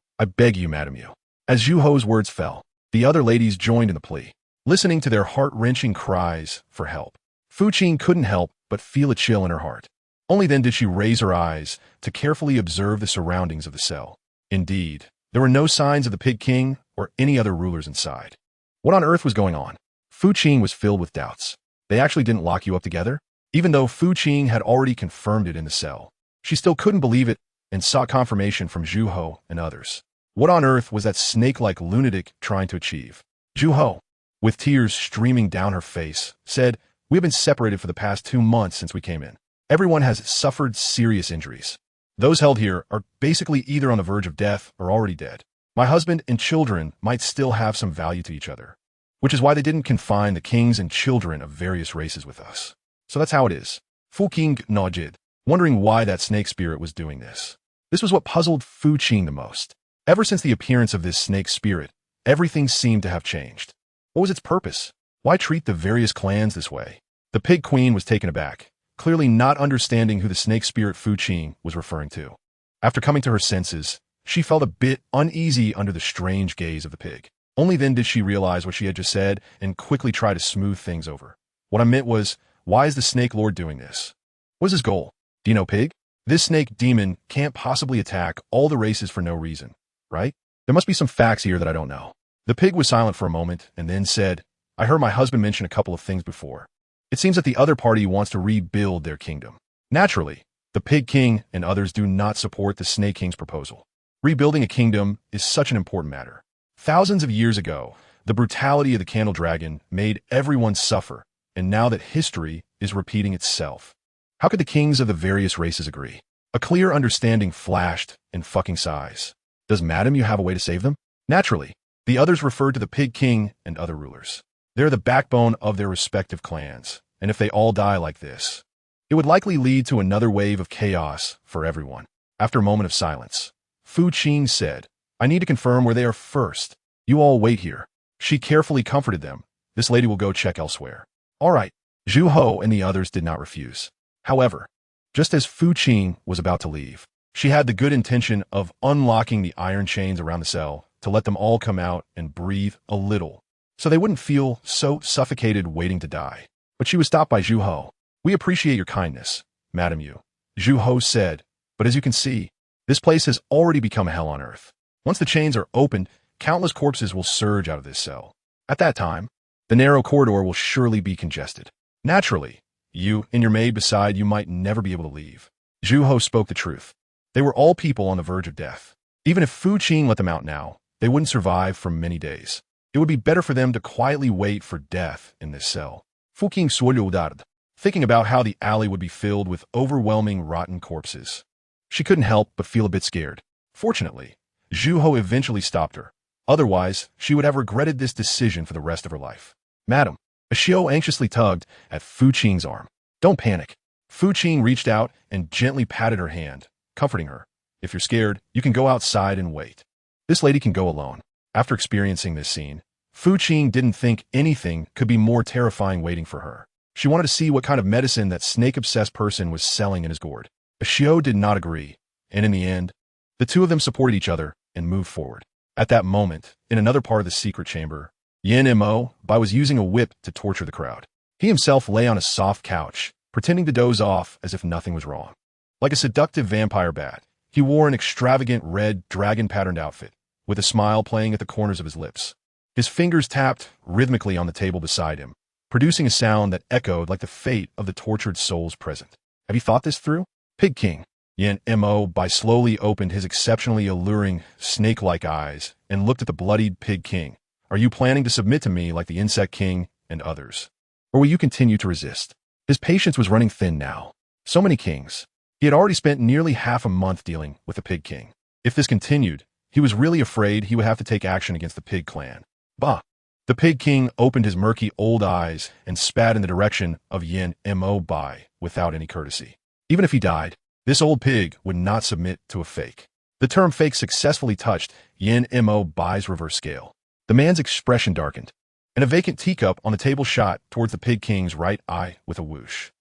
Madam Yu." As Zhu Ho's words fell, the other ladies joined in the plea, listening to their heart-wrenching cries for help. Fu Qing couldn't help but feel a chill in her heart. Only then did she raise her eyes to carefully observe the surroundings of the cell. Indeed, there were no signs of the Pig King or any other rulers inside. What on earth was going on? Fu Qing was filled with doubts. They actually didn't lock you up together? Even though Fu Qing had already confirmed it in the cell, she still couldn't believe it and sought confirmation from Zhu Ho and others. What on earth was that snake-like lunatic trying to achieve? Zhu Ho, with tears streaming down her face, said, "We have been separated for the past 2 months since we came in. Everyone has suffered serious injuries. Those held here are basically either on the verge of death or already dead. My husband and children might still have some value to each other, which is why they didn't confine the kings and children of various races with us. So that's how it is." Fu Qing nodded, wondering why that snake spirit was doing this. This was what puzzled Fu Qing the most. Ever since the appearance of this snake spirit, everything seemed to have changed. What was its purpose? Why treat the various clans this way? The pig queen was taken aback, clearly not understanding who the snake spirit Fu Qing was referring to. After coming to her senses, she felt a bit uneasy under the strange gaze of the pig. Only then did she realize what she had just said and quickly try to smooth things over. What I meant was, why is the snake lord doing this? What is his goal? Do you know, pig? This snake demon can't possibly attack all the races for no reason, right? There must be some facts here that I don't know. The pig was silent for a moment and then said, I heard my husband mention a couple of things before. It seems that the other party wants to rebuild their kingdom. Naturally, the Pig King and others do not support the Snake King's proposal. Rebuilding a kingdom is such an important matter. Thousands of years ago, the brutality of the Candle Dragon made everyone suffer, and now that history is repeating itself. How could the kings of the various races agree? A clear understanding flashed in fucking size. Does madam you have a way to save them? Naturally, the others referred to the Pig King and other rulers. They're the backbone of their respective clans, and if they all die like this, it would likely lead to another wave of chaos for everyone. After a moment of silence, Fu Qing said, I need to confirm where they are first. You all wait here. She carefully comforted them. This lady will go check elsewhere. All right. Zhu Ho and the others did not refuse. However, just as Fu Qing was about to leave, she had the good intention of unlocking the iron chains around the cell to let them all come out and breathe a little, so they wouldn't feel so suffocated waiting to die. But she was stopped by Zhu Ho. We appreciate your kindness, Madam Yu, Zhu Ho said, but as you can see, this place has already become a hell on earth. Once the chains are opened, countless corpses will surge out of this cell. At that time, the narrow corridor will surely be congested. Naturally, you and your maid beside you might never be able to leave. Zhu Ho spoke the truth. They were all people on the verge of death. Even if Fu Qing let them out now, they wouldn't survive for many days. It would be better for them to quietly wait for death in this cell. Fu Qing swallowed, thinking about how the alley would be filled with overwhelming rotten corpses. She couldn't help but feel a bit scared. Fortunately, Zhu Ho eventually stopped her. Otherwise, she would have regretted this decision for the rest of her life. Madam, Ashio anxiously tugged at Fu Qing's arm. Don't panic. Fu Qing reached out and gently patted her hand, comforting her. If you're scared, you can go outside and wait. This lady can go alone. After experiencing this scene, Fu Qing didn't think anything could be more terrifying waiting for her. She wanted to see what kind of medicine that snake-obsessed person was selling in his gourd. Ashio did not agree, and in the end, the two of them supported each other and moved forward. At that moment, in another part of the secret chamber, Yin Mo Bai was using a whip to torture the crowd. He himself lay on a soft couch, pretending to doze off as if nothing was wrong. Like a seductive vampire bat, he wore an extravagant red dragon-patterned outfit, with a smile playing at the corners of his lips. His fingers tapped rhythmically on the table beside him, producing a sound that echoed like the fate of the tortured souls present. Have you thought this through? Pig King. Yin Mo Bai slowly opened his exceptionally alluring, snake-like eyes and looked at the bloodied Pig King. Are you planning to submit to me like the Insect King and others? Or will you continue to resist? His patience was running thin now. So many kings. He had already spent nearly half a month dealing with the Pig King. If this continued, he was really afraid he would have to take action against the Pig clan. Bah! The Pig King opened his murky old eyes and spat in the direction of Yin Mo Bai without any courtesy. Even if he died, this old pig would not submit to a fake. The term fake successfully touched Yin Mo Bai's reverse scale. The man's expression darkened, and a vacant teacup on the table shot towards the Pig King's right eye with a whoosh.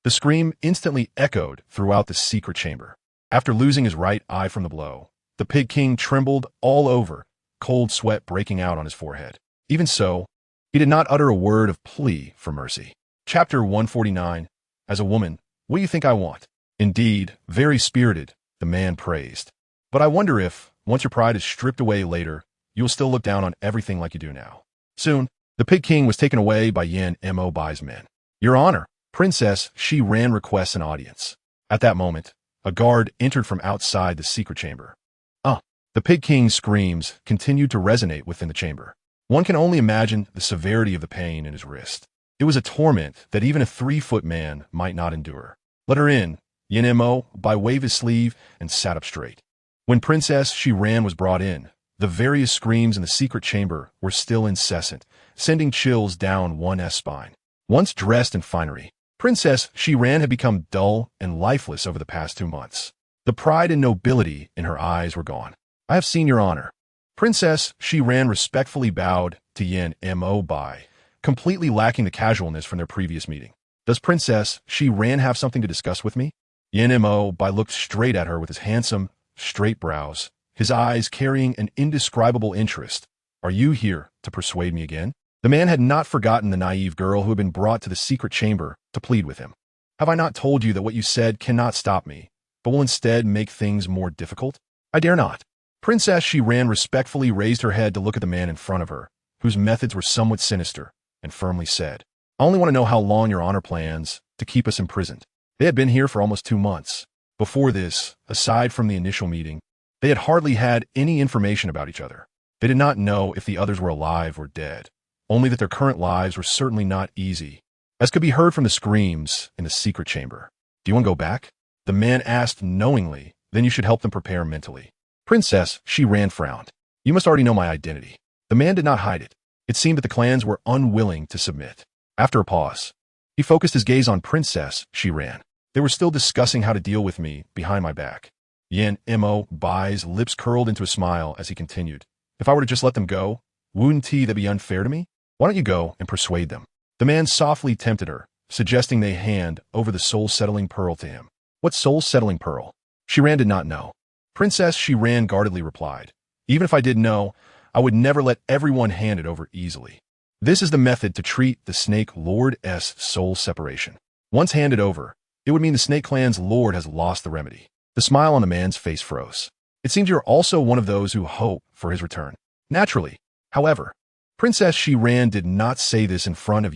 The scream instantly echoed throughout the secret chamber. After losing his right eye from the blow, the Pig King trembled all over, cold sweat breaking out on his forehead. Even so, he did not utter a word of plea for mercy. Chapter 149. As a woman, what do you think I want? Indeed, very spirited, the man praised. But I wonder if, once your pride is stripped away later, you will still look down on everything like you do now. Soon, the Pig King was taken away by Yin Mo Bai's men. Your Honor, Princess, she ran requests an audience. At that moment, a guard entered from outside the secret chamber. The Pig King's screams continued to resonate within the chamber. One can only imagine the severity of the pain in his wrist. It was a torment that even a 3-foot man might not endure. Let her in, Yin Mo Bai waved his sleeve and sat up straight. When Princess She Ran was brought in, the various screams in the secret chamber were still incessant, sending chills down one's spine. Once dressed in finery, Princess She Ran had become dull and lifeless over the past 2 months. The pride and nobility in her eyes were gone. I have seen your honor. Princess She Ran respectfully bowed to Yin Mo Bai, completely lacking the casualness from their previous meeting. Does Princess Ran have something to discuss with me? Bai looked straight at her with his handsome, straight brows, his eyes carrying an indescribable interest. Are you here to persuade me again? The man had not forgotten the naive girl who had been brought to the secret chamber to plead with him. Have I not told you that what you said cannot stop me, but will instead make things more difficult? I dare not. Princess Ran respectfully raised her head to look at the man in front of her, whose methods were somewhat sinister, and firmly said, I only want to know how long your honor plans to keep us imprisoned. They had been here for almost 2 months. Before this, aside from the initial meeting, they had hardly had any information about each other. They did not know if the others were alive or dead, only that their current lives were certainly not easy, as could be heard from the screams in the secret chamber. Do you want to go back? The man asked knowingly, then you should help them prepare mentally. Princess Ran frowned. You must already know my identity. The man did not hide it. It seemed that the clans were unwilling to submit. After a pause, he focused his gaze on Princess Ran. They were still discussing how to deal with me behind my back. Bai's lips curled into a smile as he continued. If I were to just let them go, wouldn't that be unfair to me? Why don't you go and persuade them? The man softly tempted her, suggesting they hand over the soul-settling pearl to him. What soul-settling pearl? Ran did not know. Princess Ran guardedly replied, even if I did know, I would never let everyone hand it over easily. This is the method to treat the Snake Lord's soul separation. Once handed over, it would mean the Snake Clan's Lord has lost the remedy. The smile on the man's face froze. It seems you're also one of those who hope for his return. Naturally, however, Princess Ran did not say this in front of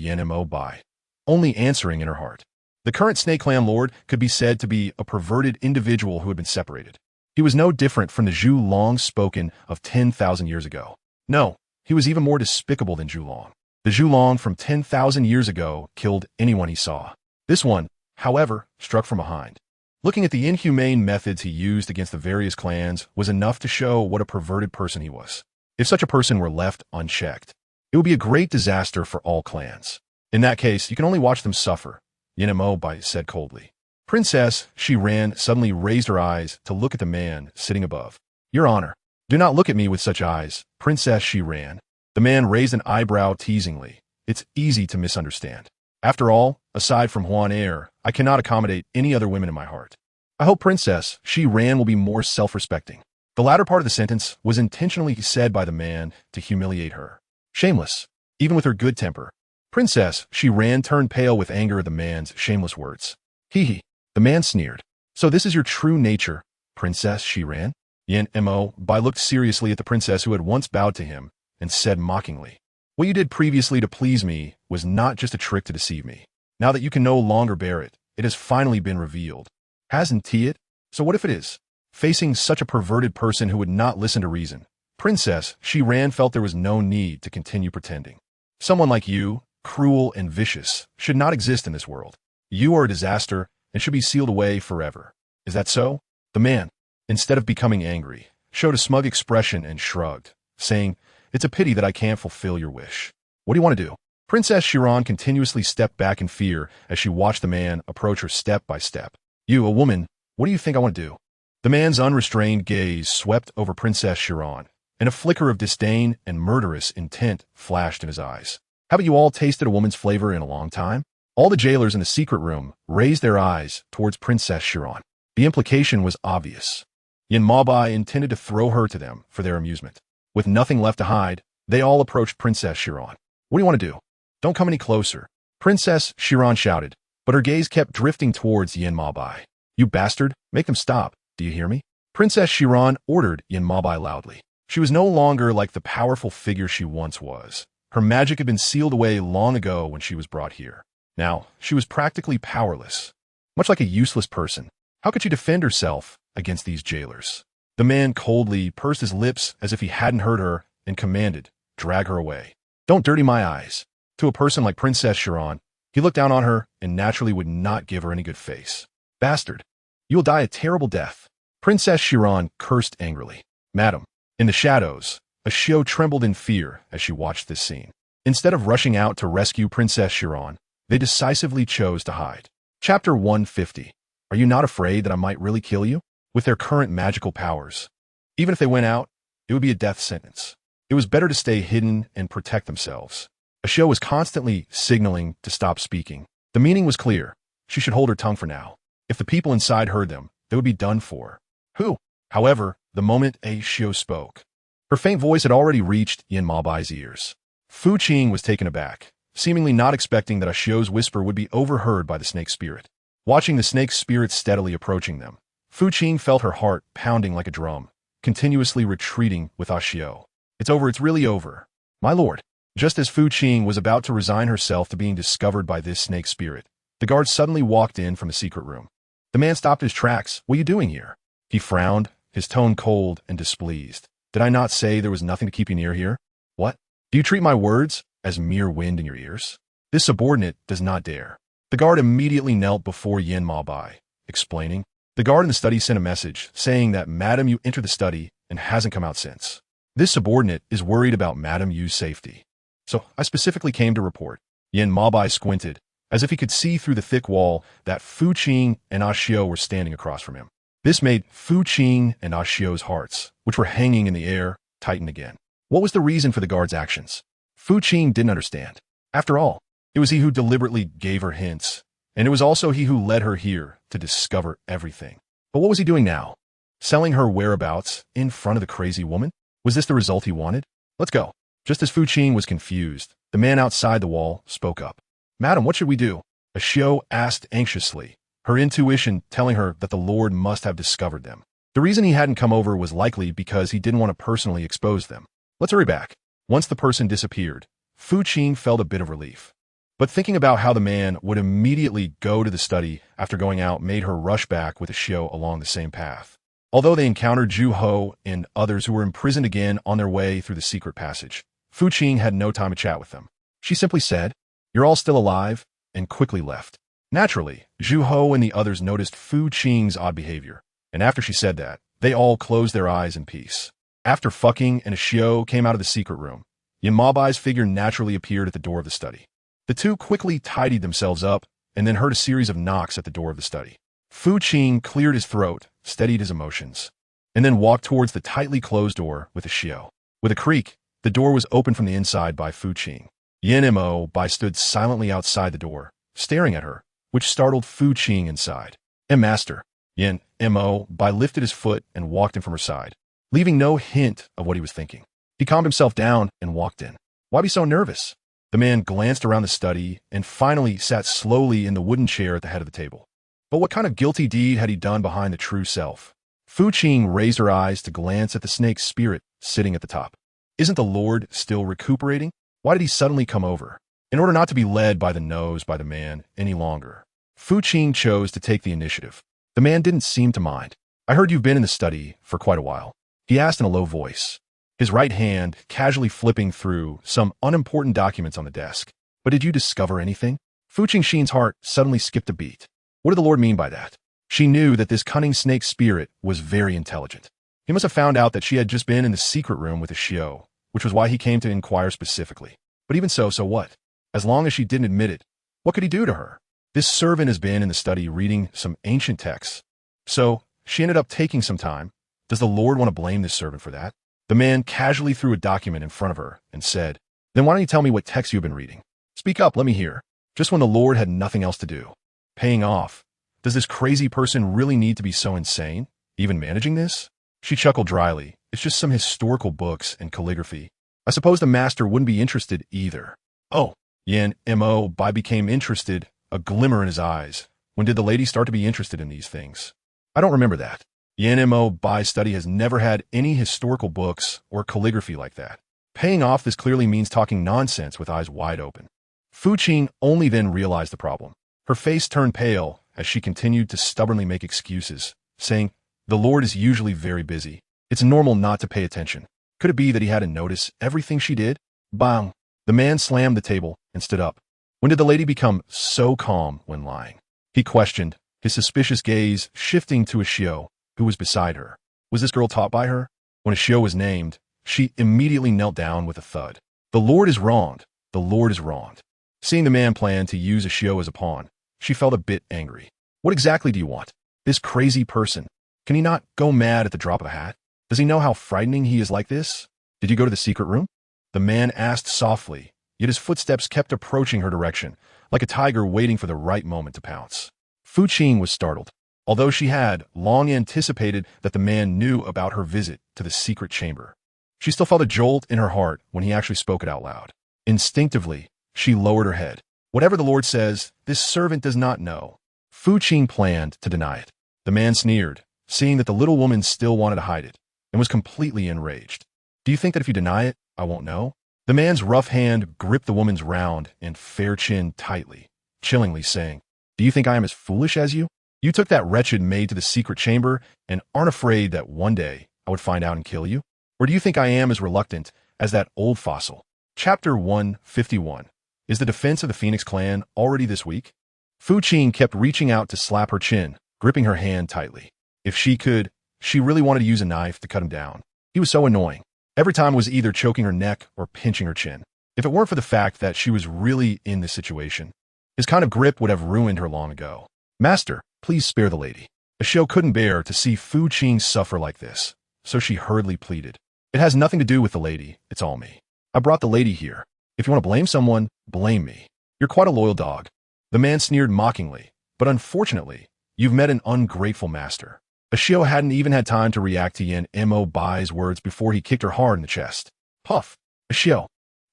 Bai, only answering in her heart. The current Snake Clan Lord could be said to be a perverted individual who had been separated. He was no different from the Zhu Long spoken of 10,000 years ago. No, he was even more despicable than Zhu Long. The Zhu Long from 10,000 years ago killed anyone he saw. This one, however, struck from behind. Looking at the inhumane methods he used against the various clans was enough to show what a perverted person he was. If such a person were left unchecked, it would be a great disaster for all clans. In that case, you can only watch them suffer, Bai said coldly. Princess Ran suddenly raised her eyes to look at the man sitting above. Your honor, do not look at me with such eyes, Princess Ran. The man raised an eyebrow teasingly. It's easy to misunderstand. After all, aside from Huan Er, I cannot accommodate any other women in my heart. I hope Princess Ran will be more self-respecting. The latter part of the sentence was intentionally said by the man to humiliate her. Shameless, even with her good temper. Princess Ran turned pale with anger at the man's shameless words. Hee. The man sneered. So this is your true nature, Princess Ran? Bai looked seriously at the princess who had once bowed to him and said mockingly, what you did previously to please me was not just a trick to deceive me. Now that you can no longer bear it, it has finally been revealed. Hasn't it? So what if it is? Facing such a perverted person who would not listen to reason, Princess Ran felt there was no need to continue pretending. Someone like you, cruel and vicious, should not exist in this world. You are a disaster and should be sealed away forever. Is that so? The man, instead of becoming angry, showed a smug expression and shrugged, saying, it's a pity that I can't fulfill your wish. What do you want to do? Princess Ran continuously stepped back in fear as she watched the man approach her step by step. You, a woman, what do you think I want to do? The man's unrestrained gaze swept over Princess Ran, and a flicker of disdain and murderous intent flashed in his eyes. Haven't you all tasted a woman's flavor in a long time? All the jailers in the secret room raised their eyes towards Princess Ran. The implication was obvious. Bai intended to throw her to them for their amusement. With nothing left to hide, they all approached Princess Ran. What do you want to do? Don't come any closer. Princess Ran shouted, but her gaze kept drifting towards Bai. You bastard, make them stop. Do you hear me? Princess Ran ordered Bai loudly. She was no longer like the powerful figure she once was. Her magic had been sealed away long ago when she was brought here. Now, she was practically powerless. Much like a useless person, how could she defend herself against these jailers? The man coldly pursed his lips as if he hadn't heard her and commanded, drag her away. Don't dirty my eyes. To a person like Princess Ran, he looked down on her and naturally would not give her any good face. Bastard, you will die a terrible death. Princess Ran cursed angrily. Madam, in the shadows, a Shio trembled in fear as she watched this scene. Instead of rushing out to rescue Princess Ran, they decisively chose to hide. Chapter 150. Are you not afraid that I might really kill you? With their current magical powers, even if they went out, it would be a death sentence. It was better to stay hidden and protect themselves. Ashio was constantly signaling to stop speaking. The meaning was clear. She should hold her tongue for now. If the people inside heard them, they would be done for. Who? However, the moment Ashio spoke, her faint voice had already reached Yin Mabai's ears. Fu Qing was taken aback, seemingly not expecting that Ashio's whisper would be overheard by the snake spirit. Watching the snake spirit steadily approaching them, Fu Qing felt her heart pounding like a drum, continuously retreating with Ashio. It's over, it's really over. My lord. Just as Fu Qing was about to resign herself to being discovered by this snake spirit, the guard suddenly walked in from the secret room. The man stopped his tracks. What are you doing here? He frowned, his tone cold and displeased. Did I not say there was nothing to keep you near here? What? Do you treat my words as mere wind in your ears? This subordinate does not dare. The guard immediately knelt before Yin Mabai, explaining. The guard in the study sent a message saying that Madame Yu entered the study and hasn't come out since. This subordinate is worried about Madame Yu's safety. So I specifically came to report. Yin Mabai squinted, as if he could see through the thick wall that Fu Qing and Ashio were standing across from him. This made Fu Qing and Ashio's hearts, which were hanging in the air, tighten again. What was the reason for the guard's actions? Fu Qing didn't understand. After all, it was he who deliberately gave her hints, and it was also he who led her here to discover everything. But what was he doing now? Selling her whereabouts in front of the crazy woman? Was this the result he wanted? Let's go. Just as Fu Qing was confused, the man outside the wall spoke up. Madam, what should we do? Ashio asked anxiously, her intuition telling her that the Lord must have discovered them. The reason he hadn't come over was likely because he didn't want to personally expose them. Let's hurry back. Once the person disappeared, Fu Qing felt a bit of relief. But thinking about how the man would immediately go to the study after going out made her rush back with Ashio along the same path. Although they encountered Zhu Ho and others who were imprisoned again on their way through the secret passage, Fu Qing had no time to chat with them. She simply said, "You're all still alive," and quickly left. Naturally, Zhu Ho and the others noticed Fu Qing's odd behavior, and after she said that, they all closed their eyes in peace. After fucking and Ashio came out of the secret room, Yin Mabai's figure naturally appeared at the door of the study. The two quickly tidied themselves up and then heard a series of knocks at the door of the study. Fu Qing cleared his throat, steadied his emotions, and then walked towards the tightly closed door with Ashio. With a creak, the door was opened from the inside by Fu Qing. Yin Mo stood silently outside the door, staring at her, which startled Fu Qing inside. Master. Yin Mo lifted his foot and walked in from her side, leaving no hint of what he was thinking. He calmed himself down and walked in. Why be so nervous? The man glanced around the study and finally sat slowly in the wooden chair at the head of the table. But what kind of guilty deed had he done behind the true self? Fu Qing raised her eyes to glance at the snake spirit sitting at the top. Isn't the Lord still recuperating? Why did he suddenly come over? In order not to be led by the nose by the man any longer, Fu Qing chose to take the initiative. The man didn't seem to mind. I heard you've been in the study for quite a while, he asked in a low voice, his right hand casually flipping through some unimportant documents on the desk. But did you discover anything? Fu Qing's heart suddenly skipped a beat. What did the Lord mean by that? She knew that this cunning snake spirit was very intelligent. He must have found out that she had just been in the secret room with Ashio, which was why he came to inquire specifically. But even so what? As long as she didn't admit it, what could he do to her? This servant has been in the study reading some ancient texts. So, she ended up taking some time. Does the Lord want to blame this servant for that? The man casually threw a document in front of her and said, Then why don't you tell me what text you've been reading? Speak up, let me hear. Just when the Lord had nothing else to do. Paying off. Does this crazy person really need to be so insane? Even managing this? She chuckled dryly. It's just some historical books and calligraphy. I suppose the master wouldn't be interested either. Oh, Yin Mo became interested, a glimmer in his eyes. When did the lady start to be interested in these things? I don't remember that. Yin Mo's study has never had any historical books or calligraphy like that. Paying off this clearly means talking nonsense with eyes wide open. Fu Qing only then realized the problem. Her face turned pale as she continued to stubbornly make excuses, saying, The Lord is usually very busy. It's normal not to pay attention. Could it be that he hadn't noticed everything she did? Bang! The man slammed the table and stood up. When did the lady become so calm when lying? He questioned, his suspicious gaze shifting to Ashio, who was beside her. Was this girl taught by her? When Ashio was named, she immediately knelt down with a thud. The Lord is wronged. The Lord is wronged. Seeing the man plan to use Ashio as a pawn, she felt a bit angry. What exactly do you want? This crazy person. Can he not go mad at the drop of a hat? Does he know how frightening he is like this? Did you go to the secret room? The man asked softly, yet his footsteps kept approaching her direction, like a tiger waiting for the right moment to pounce. Fu Qing was startled, although she had long anticipated that the man knew about her visit to the secret chamber. She still felt a jolt in her heart when he actually spoke it out loud. Instinctively, she lowered her head. Whatever the Lord says, this servant does not know. Fu Qing planned to deny it. The man sneered, seeing that the little woman still wanted to hide it, and was completely enraged. Do you think that if you deny it, I won't know? The man's rough hand gripped the woman's round and fair chin tightly, chillingly saying, Do you think I am as foolish as you? You took that wretched maid to the secret chamber and aren't afraid that one day I would find out and kill you? Or do you think I am as reluctant as that old fossil? Chapter 151. Is the defense of the Phoenix clan already this week? Fu Qing kept reaching out to slap her chin, gripping her hand tightly. If she could, she really wanted to use a knife to cut him down. He was so annoying. Every time was either choking her neck or pinching her chin. If it weren't for the fact that she was really in this situation, his kind of grip would have ruined her long ago. Master, please spare the lady. Ashio couldn't bear to see Fu Qing suffer like this, so she hurriedly pleaded. It has nothing to do with the lady, it's all me. I brought the lady here. If you want to blame someone, blame me. You're quite a loyal dog. The man sneered mockingly, but unfortunately, you've met an ungrateful master. Ashio hadn't even had time to react to Yan Mo Bai's words before he kicked her hard in the chest. Huff! Ashio,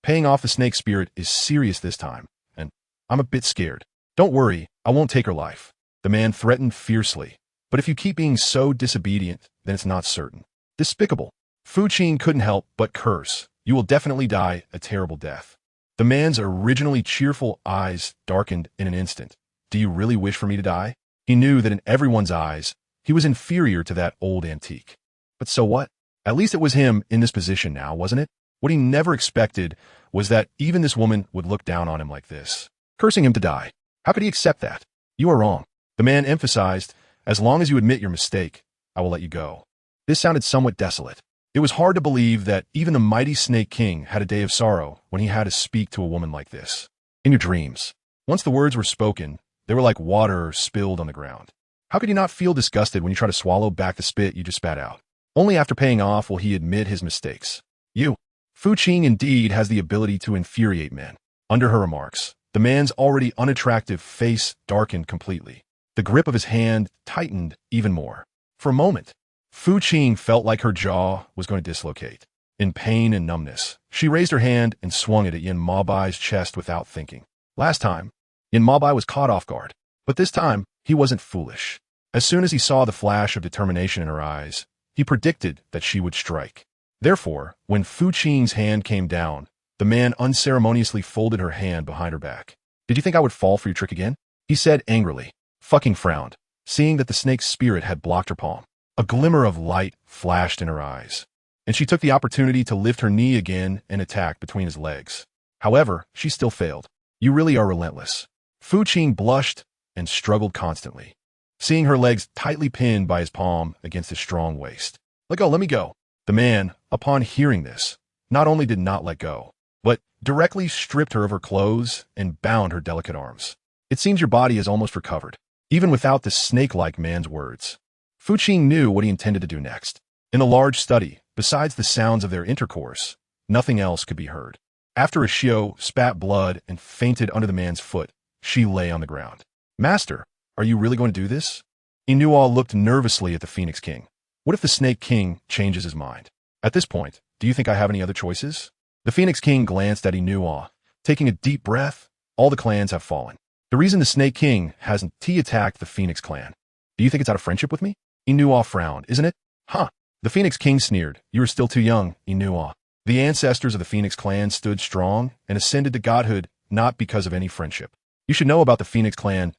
paying off the snake spirit is serious this time, and I'm a bit scared. Don't worry, I won't take her life. The man threatened fiercely. But if you keep being so disobedient, then it's not certain. Despicable. Fu Qing couldn't help but curse. You will definitely die a terrible death. The man's originally cheerful eyes darkened in an instant. Do you really wish for me to die? He knew that in everyone's eyes, he was inferior to that old antique. But so what? At least it was him in this position now, wasn't it? What he never expected was that even this woman would look down on him like this, cursing him to die. How could he accept that? You are wrong. The man emphasized, as long as you admit your mistake, I will let you go. This sounded somewhat desolate. It was hard to believe that even the mighty Snake King had a day of sorrow when he had to speak to a woman like this. In your dreams. Once the words were spoken, they were like water spilled on the ground. How could you not feel disgusted when you try to swallow back the spit you just spat out? Only after paying off will he admit his mistakes. You. Fu Qing indeed has the ability to infuriate men. Under her remarks, the man's already unattractive face darkened completely. The grip of his hand tightened even more. For a moment, Fu Qing felt like her jaw was going to dislocate. In pain and numbness, she raised her hand and swung it at Yan Mabai's chest without thinking. Last time, Yan Mabai was caught off guard, but this time, he wasn't foolish. As soon as he saw the flash of determination in her eyes, he predicted that she would strike. Therefore, when Fu Qing's hand came down, the man unceremoniously folded her hand behind her back. Did you think I would fall for your trick again? He said angrily. Fucking frowned, seeing that the snake's spirit had blocked her palm. A glimmer of light flashed in her eyes, and she took the opportunity to lift her knee again and attack between his legs. However, she still failed. You really are relentless. Fu Qing blushed and struggled constantly, seeing her legs tightly pinned by his palm against his strong waist. Let go, let me go. The man, upon hearing this, not only did not let go, but directly stripped her of her clothes and bound her delicate arms. It seems your body has almost recovered, even without the snake-like man's words. Fu Qing knew what he intended to do next. In the large study, besides the sounds of their intercourse, nothing else could be heard. After Ashio spat blood and fainted under the man's foot, she lay on the ground. Master, are you really going to do this? Inua looked nervously at the Phoenix King. What if the Snake King changes his mind? At this point, do you think I have any other choices? The Phoenix King glanced at Inua, taking a deep breath. All the clans have fallen. The reason the Snake King hasn't attacked the Phoenix clan. Do you think it's out of friendship with me? Inua frowned, isn't it? Huh. The Phoenix King sneered. You are still too young, Inua. The ancestors of the Phoenix clan stood strong and ascended to godhood not because of any friendship. You should know about the Phoenix clan's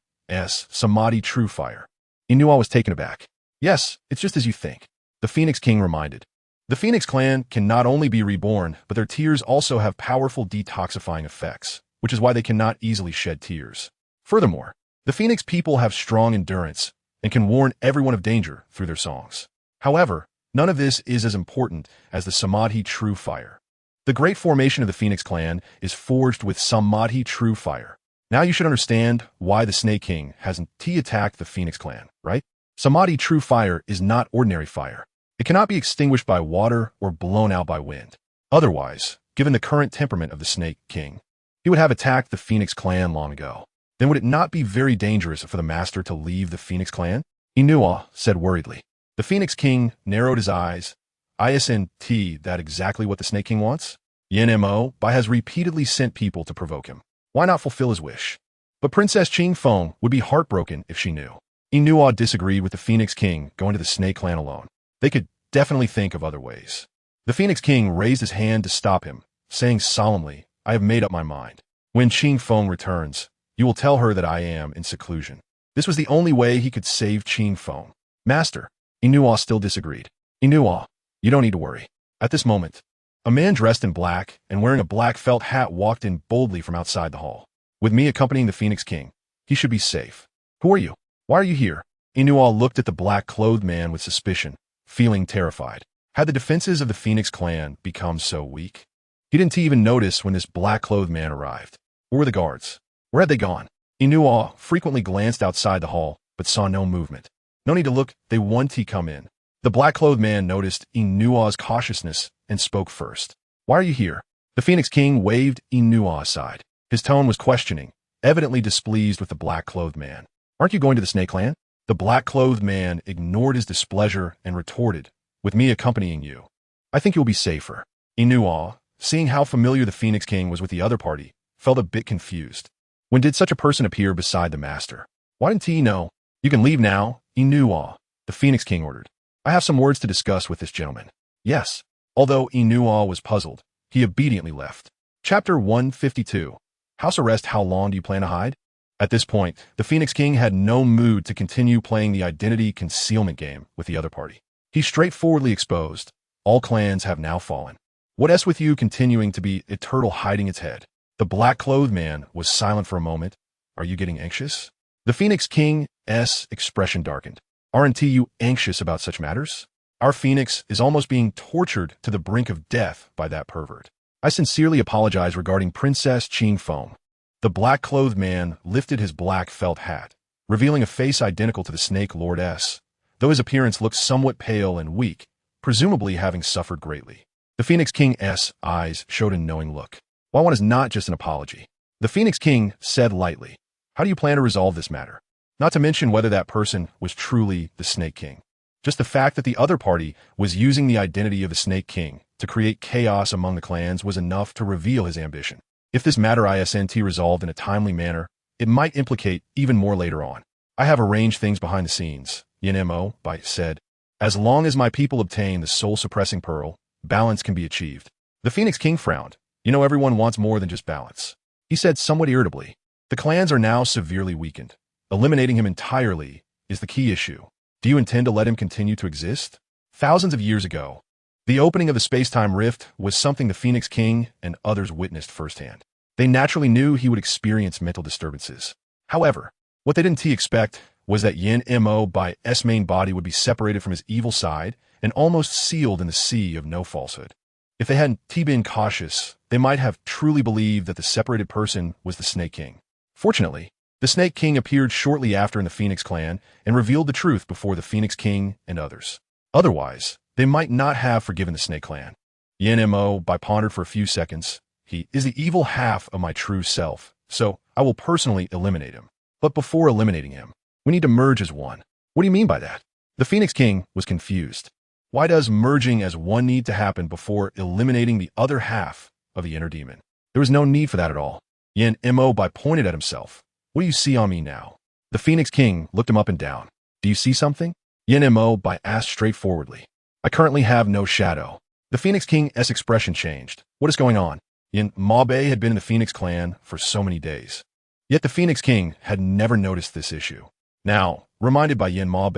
Samadhi True Fire. Inua was taken aback. Yes, it's just as you think. The Phoenix King reminded. The Phoenix clan can not only be reborn, but their tears also have powerful detoxifying effects, which is why they cannot easily shed tears. Furthermore, the Phoenix people have strong endurance and can warn everyone of danger through their songs. However, none of this is as important as the Samadhi True Fire. The great formation of the Phoenix clan is forged with Samadhi True Fire. Now you should understand why the Snake King hasn't attacked the Phoenix clan, right? Samadhi True Fire is not ordinary fire. It cannot be extinguished by water or blown out by wind. Otherwise, given the current temperament of the Snake King, He would have attacked the Phoenix clan long ago. Then would it not be very dangerous for the master to leave the Phoenix clan? Inua said worriedly. The Phoenix King narrowed his eyes. Isn't that exactly what the Snake King wants? Yin has repeatedly sent people to provoke him. Why not fulfill his wish? But Princess Qing Feng would be heartbroken if she knew. Inua disagreed with the Phoenix King going to the Snake Clan alone. They could definitely think of other ways. The Phoenix King raised his hand to stop him, saying solemnly, I have made up my mind. When Qing Feng returns, you will tell her that I am in seclusion. This was the only way he could save Qing Feng. Master, Inua still disagreed. Inua, you don't need to worry. At this moment, a man dressed in black and wearing a black felt hat walked in boldly from outside the hall. With me accompanying the Phoenix King, he should be safe. Who are you? Why are you here? Inua looked at the black-clothed man with suspicion, feeling terrified. Had the defenses of the Phoenix clan become so weak? He didn't even notice when this black-clothed man arrived. Where were the guards? Where had they gone? Inua frequently glanced outside the hall, but saw no movement. No need to look, they want to come in. The black-clothed man noticed Inua's cautiousness and spoke first. Why are you here? The Phoenix King waved Inua aside. His tone was questioning, evidently displeased with the black-clothed man. Aren't you going to the Snake Clan? The black-clothed man ignored his displeasure and retorted, with me accompanying you. I think you'll be safer. Inua, seeing how familiar the Phoenix King was with the other party, felt a bit confused. When did such a person appear beside the master? Why didn't he know? You can leave now, Inua, the Phoenix King ordered. I have some words to discuss with this gentleman. Yes. Although Inua was puzzled, he obediently left. Chapter 152. House arrest. How long do you plan to hide? At this point, the Phoenix King had no mood to continue playing the identity concealment game with the other party. He straightforwardly exposed, all clans have now fallen. What else with you continuing to be a turtle hiding its head? The black-clothed man was silent for a moment. Are you getting anxious? The Phoenix King's expression darkened. Aren't you anxious about such matters? Our Phoenix is almost being tortured to the brink of death by that pervert. I sincerely apologize regarding Princess Qing Feng. The black-clothed man lifted his black felt hat, revealing a face identical to the Snake Lord's, though his appearance looked somewhat pale and weak, presumably having suffered greatly. The Phoenix King's eyes showed a knowing look. Why one is not just an apology. The Phoenix King said lightly, how do you plan to resolve this matter? Not to mention whether that person was truly the Snake King. Just the fact that the other party was using the identity of the Snake King to create chaos among the clans was enough to reveal his ambition. If this matter isn't resolved in a timely manner, it might implicate even more later on. I have arranged things behind the scenes, Yin said. As long as my people obtain the soul-suppressing pearl, balance can be achieved. The Phoenix King frowned. You know everyone wants more than just balance. He said somewhat irritably. The clans are now severely weakened. Eliminating him entirely is the key issue. Do you intend to let him continue to exist? Thousands of years ago, the opening of the space-time rift was something the Phoenix King and others witnessed firsthand. They naturally knew he would experience mental disturbances. However, what they didn't expect was that Yin-Mo's main body would be separated from his evil side and almost sealed in the sea of no falsehood. If they hadn't been cautious, they might have truly believed that the separated person was the Snake King. Fortunately, the Snake King appeared shortly after in the Phoenix clan and revealed the truth before the Phoenix King and others. Otherwise, they might not have forgiven the Snake clan. Yin-Mo pondered for a few seconds. He is the evil half of my true self, so I will personally eliminate him. But before eliminating him, we need to merge as one. What do you mean by that? The Phoenix King was confused. Why does merging as one need to happen before eliminating the other half of the inner demon? There was no need for that at all. Yin-Mo pointed at himself. What do you see on me now? The Phoenix King looked him up and down. Do you see something? Yin-Mo asked straightforwardly. I currently have no shadow. The Phoenix King's expression changed. What is going on? Yin-Mo had been in the Phoenix clan for so many days. Yet the Phoenix King had never noticed this issue. Now, reminded by Yin-Mo,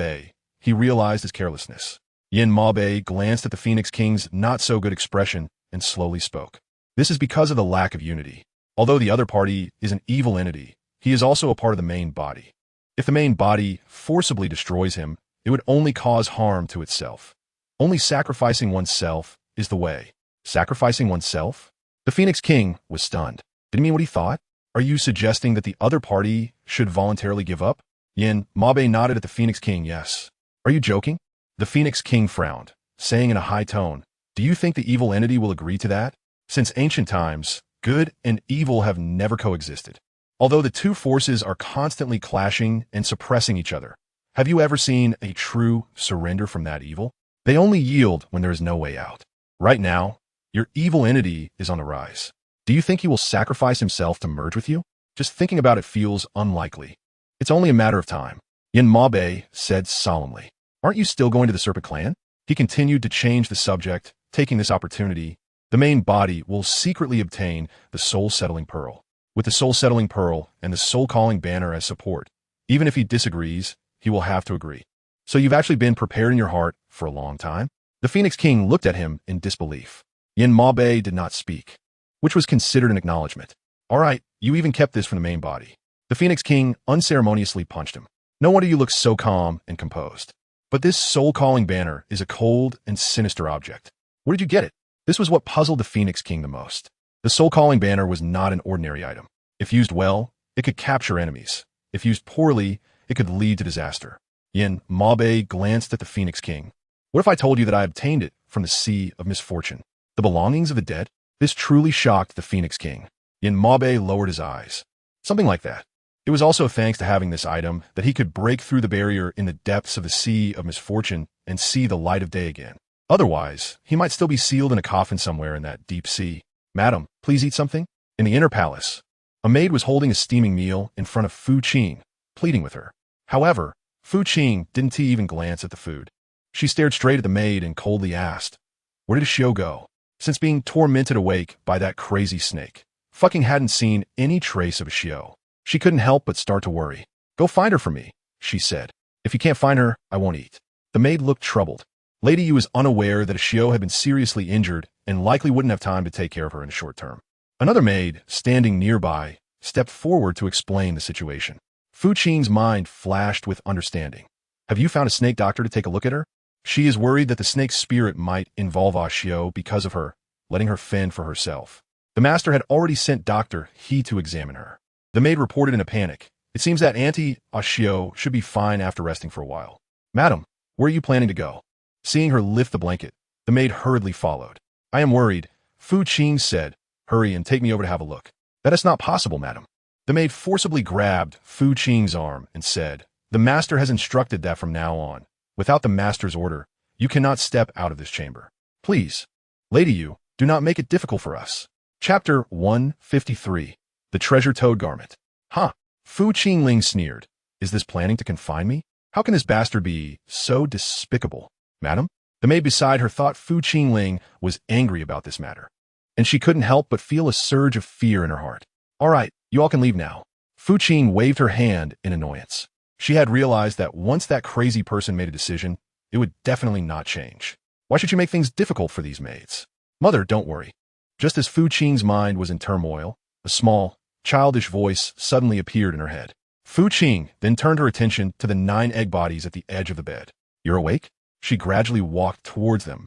he realized his carelessness. Yin-Mo glanced at the Phoenix King's not-so-good expression and slowly spoke. This is because of the lack of unity. Although the other party is an evil entity, he is also a part of the main body. If the main body forcibly destroys him, it would only cause harm to itself. Only sacrificing oneself is the way. Sacrificing oneself? The Phoenix King was stunned. Did he mean what he thought? Are you suggesting that the other party should voluntarily give up? Yin-Mo nodded at the Phoenix King, yes. Are you joking? The Phoenix King frowned, saying in a high tone, do you think the evil entity will agree to that? Since ancient times, Good and evil have never coexisted. Although the two forces are constantly clashing and suppressing each other, have you ever seen a true surrender from that evil? They only yield when there is no way out. Right now, your evil entity is on the rise. Do you think he will sacrifice himself to merge with you? Just thinking about it feels unlikely. It's only a matter of time. Yin Mabe said solemnly. Aren't you still going to the Serpent Clan? He continued to change the subject, taking this opportunity. The main body will secretly obtain the soul-settling pearl. With the soul-settling pearl and the soul-calling banner as support, even if he disagrees, he will have to agree. So you've actually been prepared in your heart for a long time? The Phoenix King looked at him in disbelief. Yin Mabe did not speak, which was considered an acknowledgement. All right, you even kept this from the main body. The Phoenix King unceremoniously punched him. No wonder you look so calm and composed. But this soul-calling banner is a cold and sinister object. Where did you get it? This was what puzzled the Phoenix King the most. The soul-calling banner was not an ordinary item. If used well, it could capture enemies. If used poorly, it could lead to disaster. Yin Mabe glanced at the Phoenix King. What if I told you that I obtained it from the Sea of Misfortune? The belongings of the dead? This truly shocked the Phoenix King. Yin Mabe lowered his eyes. Something like that. It was also thanks to having this item that he could break through the barrier in the depths of the Sea of Misfortune and see the light of day again. Otherwise, he might still be sealed in a coffin somewhere in that deep sea. Madam, please eat something? In the inner palace, a maid was holding a steaming meal in front of Fu Qing, pleading with her. However, Fu Qing didn't even glance at the food. She stared straight at the maid and coldly asked, "Where did Xiao go?" Since being tormented awake by that crazy snake, fucking hadn't seen any trace of Xiao. She couldn't help but start to worry. "Go find her for me," she said. "If you can't find her, I won't eat." The maid looked troubled. Lady Yu was unaware that Xiao had been seriously injured and likely wouldn't have time to take care of her in the short term. Another maid, standing nearby, stepped forward to explain the situation. Fu Qing's mind flashed with understanding. "Have you found a snake doctor to take a look at her? She is worried that the snake's spirit might involve Xiao because of her, letting her fend for herself." The master had already sent Dr. He to examine her. The maid reported in a panic. "It seems that Auntie Xiao should be fine after resting for a while." "Madam, where are you planning to go?" Seeing her lift the blanket, the maid hurriedly followed. "I am worried," Fu Qing said. "Hurry and take me over to have a look." "That is not possible, madam." The maid forcibly grabbed Fu Qing's arm and said, "The master has instructed that from now on, without the master's order, you cannot step out of this chamber. Please, Lady Yu, do not make it difficult for us." Chapter 153. The Treasure Toad Garment. "Huh?" Fu Qingling sneered. "Is this planning to confine me? How can this bastard be so despicable?" "Madam?" The maid beside her thought Fu Qingling was angry about this matter, and she couldn't help but feel a surge of fear in her heart. "All right, you all can leave now." Fu Qing waved her hand in annoyance. She had realized that once that crazy person made a decision, it would definitely not change. Why should you make things difficult for these maids? "Mother, don't worry." Just as Fu Qing's mind was in turmoil, a small, childish voice suddenly appeared in her head. Fu Qing then turned her attention to the 9 egg bodies at the edge of the bed. "You're awake?" She gradually walked towards them,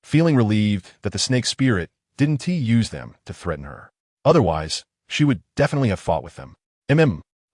feeling relieved that the snake spirit didn't use them to threaten her. Otherwise, she would definitely have fought with them.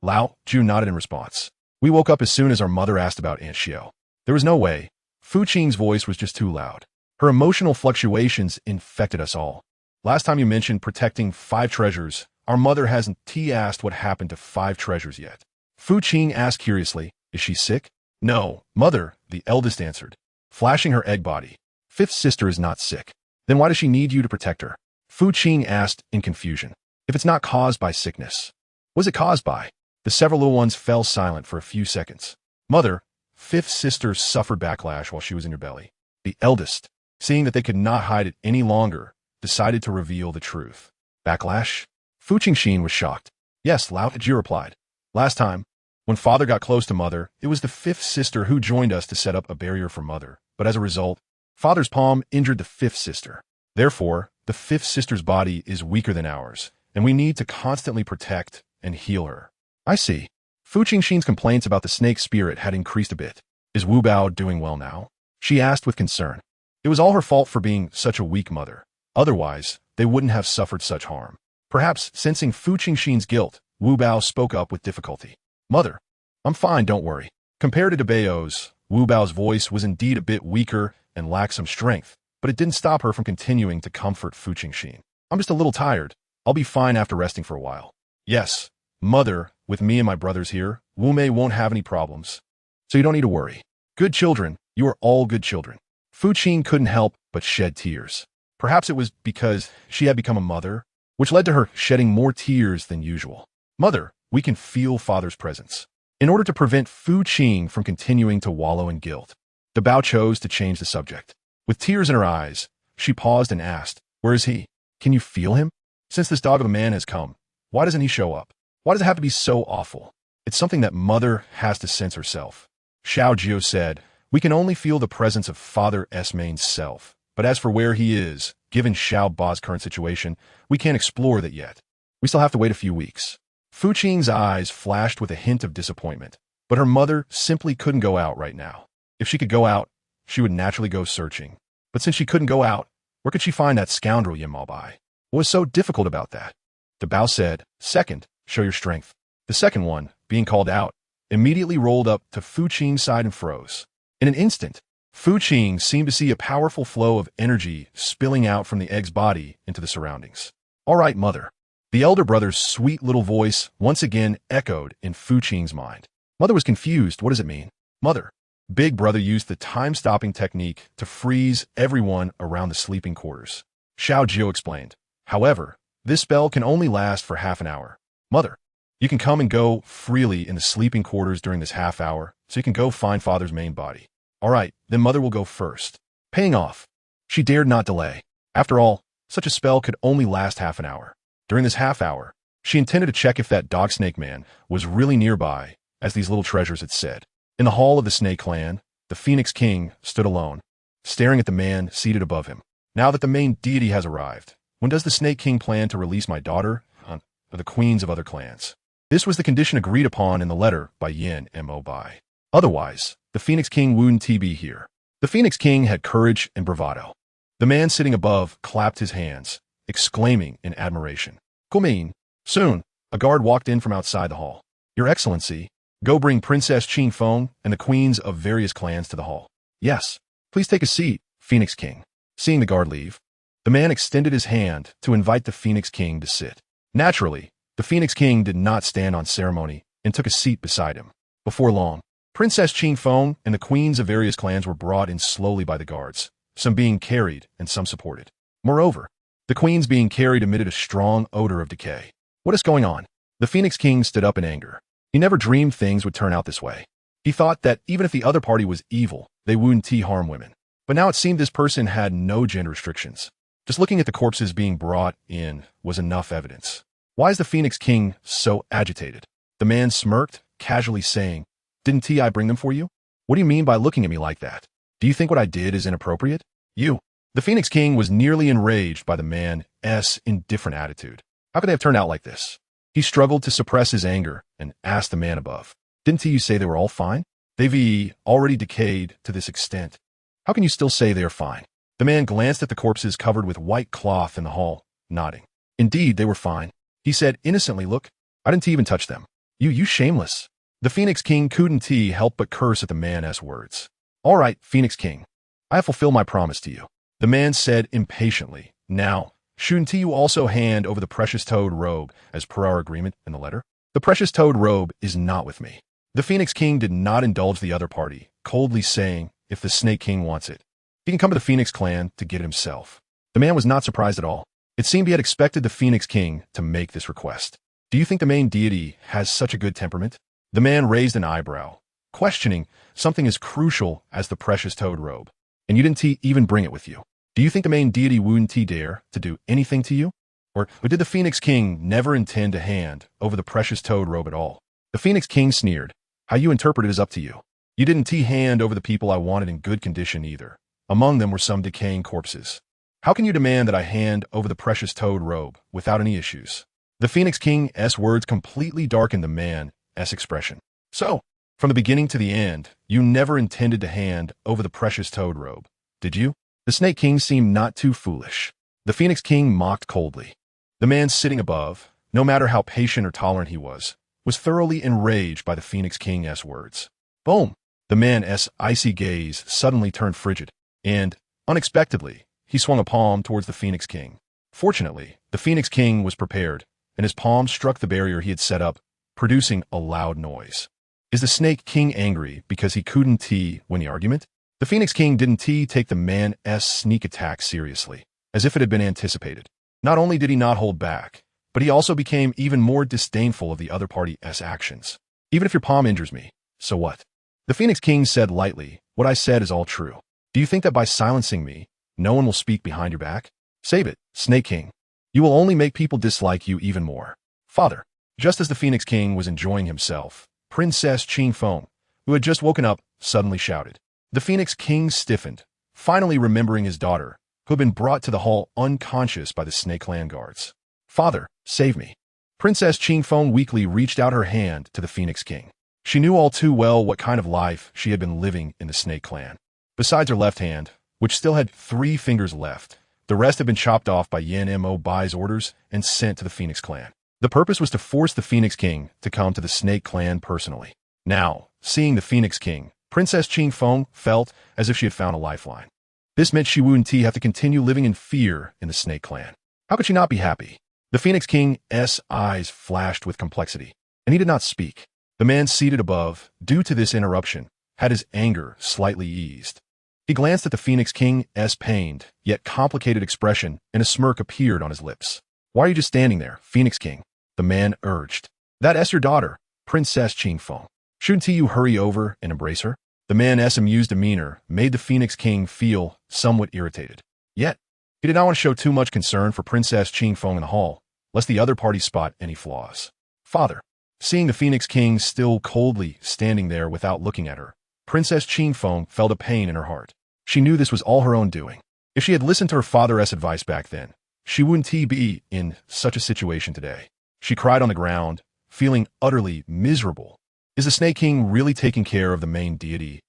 Lao Ju nodded in response. "We woke up as soon as our mother asked about Aunt Xiao." There was no way. Fu Qing's voice was just too loud. Her emotional fluctuations infected us all. "Last time you mentioned protecting 5 treasures, our mother hasn't asked what happened to 5 treasures yet." Fu Qing asked curiously, "Is she sick?" "No, mother," the eldest answered, flashing her egg body. "Fifth sister is not sick." "Then why does she need you to protect her?" Fu Qing asked in confusion. "If it's not caused by sickness, was it caused by?" The several little ones fell silent for a few seconds. "Mother, fifth sister suffered backlash while she was in your belly." The eldest, seeing that they could not hide it any longer, decided to reveal the truth. "Backlash?" Fu Qingxin was shocked. "Yes," Lao Ji replied. "Last time, when father got close to mother, it was the 5th sister who joined us to set up a barrier for mother. But as a result, father's palm injured the 5th sister. Therefore, the 5th sister's body is weaker than ours, and we need to constantly protect and heal her." "I see." Fu Qingxin's complaints about the snake spirit had increased a bit. "Is Wu Bao doing well now?" she asked with concern. It was all her fault for being such a weak mother. Otherwise, they wouldn't have suffered such harm. Perhaps, sensing Fu Qingxin's guilt, Wu Bao spoke up with difficulty. "Mother, I'm fine, don't worry." Compared to Debao's, Wu Bao's voice was indeed a bit weaker and lacked some strength, but it didn't stop her from continuing to comfort Fu Qingxin. "I'm just a little tired. I'll be fine after resting for a while. Yes, mother, with me and my brothers here, Wu Mei won't have any problems. So you don't need to worry. Good children, you are all good children. Fu Qing couldn't help but shed tears. Perhaps it was because she had become a mother, which led to her shedding more tears than usual. Mother, we can feel father's presence. In order to prevent Fu Qing from continuing to wallow in guilt, the Bao chose to change the subject. With tears in her eyes, she paused and asked, "Where is he? Can you feel him? Since this dog of a man has come, why doesn't he show up? Why does it have to be so awful? It's something that mother has to sense herself." Xiao Jiu said, "We can only feel the presence of Father Esmaine's self. But as for where he is, given Xiao Ba's current situation, we can't explore that yet. We still have to wait a few weeks." Fu Qing's eyes flashed with a hint of disappointment, but her mother simply couldn't go out right now. If she could go out, she would naturally go searching. But since she couldn't go out, where could she find that scoundrel Yimao? What was so difficult about that? The Bao said, "Second, show your strength." The second one, being called out, immediately rolled up to Fu Qing's side and froze. In an instant, Fu Qing seemed to see a powerful flow of energy spilling out from the egg's body into the surroundings. "All right, mother." The elder brother's sweet little voice once again echoed in Fu Qing's mind. Mother was confused. What does it mean? Mother. Big brother used the time-stopping technique to freeze everyone around the sleeping quarters. Xiao Jiu explained. However, this spell can only last for half an hour. Mother, you can come and go freely in the sleeping quarters during this half hour, so you can go find father's main body. All right, then mother will go first. Paying off. She dared not delay. After all, such a spell could only last half an hour. During this half hour, she intended to check if that dog snake man was really nearby, as these little treasures had said. In the hall of the snake clan, the Phoenix King stood alone, staring at the man seated above him. Now that the main deity has arrived, when does the Snake King plan to release my daughter or the queens of other clans? This was the condition agreed upon in the letter by Yin Mo Bai. Otherwise, the Phoenix King wouldn't be here. The Phoenix King had courage and bravado. The man sitting above clapped his hands, exclaiming in admiration. "Kumin." Soon, a guard walked in from outside the hall. "Your Excellency, go bring Princess Qing Feng and the queens of various clans to the hall." "Yes, please take a seat, Phoenix King." Seeing the guard leave, the man extended his hand to invite the Phoenix King to sit. Naturally, the Phoenix King did not stand on ceremony and took a seat beside him. Before long, Princess Qing Feng and the queens of various clans were brought in slowly by the guards, some being carried and some supported. Moreover, the queens being carried emitted a strong odor of decay. What is going on? The Phoenix King stood up in anger. He never dreamed things would turn out this way. He thought that even if the other party was evil, they wouldn't harm women. But now it seemed this person had no gender restrictions. Just looking at the corpses being brought in was enough evidence. Why is the Phoenix King so agitated? The man smirked, casually saying, "Didn't I bring them for you? What do you mean by looking at me like that? Do you think what I did is inappropriate? You." The Phoenix King was nearly enraged by the man's indifferent attitude. How could they have turned out like this? He struggled to suppress his anger and asked the man above, "Didn't you say they were all fine? They've already decayed to this extent. How can you still say they are fine?" The man glanced at the corpses covered with white cloth in the hall, nodding. "Indeed, they were fine." He said innocently, "Look, I didn't even touch them." You shameless." The Phoenix King couldn't help but curse at the man's words. "All right, Phoenix King, I have fulfilled my promise to you," the man said impatiently. "Now, shouldn't you also hand over the precious toad robe as per our agreement in the letter? The precious toad robe is not with me." The Phoenix King did not indulge the other party, coldly saying, "If the Snake King wants it, he can come to the Phoenix clan to get it himself." The man was not surprised at all. It seemed he had expected the Phoenix King to make this request. "Do you think the main deity has such a good temperament?" The man raised an eyebrow, questioning something as crucial as the precious toad robe. "And you didn't even bring it with you. Do you think the main deity wouldn't dare to do anything to you? Or did the Phoenix King never intend to hand over the precious toad robe at all?" The Phoenix King sneered. "How you interpret it is up to you. You didn't hand over the people I wanted in good condition either. Among them were some decaying corpses. How can you demand that I hand over the precious toad robe without any issues?" The Phoenix King's words completely darkened the man's expression. "So, from the beginning to the end, you never intended to hand over the precious toad robe, did you?" The Snake King seemed not too foolish. The Phoenix King mocked coldly. The man sitting above, no matter how patient or tolerant he was thoroughly enraged by the Phoenix King's words. Boom! The man's icy gaze suddenly turned frigid, and, unexpectedly, he swung a palm towards the Phoenix King. Fortunately, the Phoenix King was prepared, and his palm struck the barrier he had set up, producing a loud noise. Is the Snake King angry because he couldn't win the argument? The Phoenix King didn't take the man's sneak attack seriously, as if it had been anticipated. Not only did he not hold back, but he also became even more disdainful of the other party's actions. Even if your palm injures me, so what? The Phoenix King said lightly, what I said is all true. Do you think that by silencing me, no one will speak behind your back? Save it, Snake King. You will only make people dislike you even more. Father. Just as the Phoenix King was enjoying himself, Princess Qing, who had just woken up, suddenly shouted. The Phoenix King stiffened, finally remembering his daughter, who had been brought to the hall unconscious by the Snake Clan guards. Father, save me. Princess Qing weakly reached out her hand to the Phoenix King. She knew all too well what kind of life she had been living in the Snake Clan. Besides her left hand, which still had 3 fingers left, the rest had been chopped off by GiantWolf's orders and sent to the Phoenix Clan. The purpose was to force the Phoenix King to come to the Snake Clan personally. Now, seeing the Phoenix King, Princess Qing felt as if she had found a lifeline. This meant she wouldn't have to continue living in fear in the Snake Clan. How could she not be happy? The Phoenix King's eyes flashed with complexity, and he did not speak. The man seated above, due to this interruption, had his anger slightly eased. He glanced at the Phoenix King's pained, yet complicated expression, and a smirk appeared on his lips. Why are you just standing there, Phoenix King? The man urged. That's your daughter, Princess Qing. Shouldn't you hurry over and embrace her? The man's amused demeanor made the Phoenix King feel somewhat irritated. Yet, he did not want to show too much concern for Princess Qing in the hall, lest the other party spot any flaws. Father. Seeing the Phoenix King still coldly standing there without looking at her, Princess Qing felt a pain in her heart. She knew this was all her own doing. If she had listened to her father's advice back then, she wouldn't be in such a situation today. She cried on the ground, feeling utterly miserable. Is the Snake King really taking care of the main deity's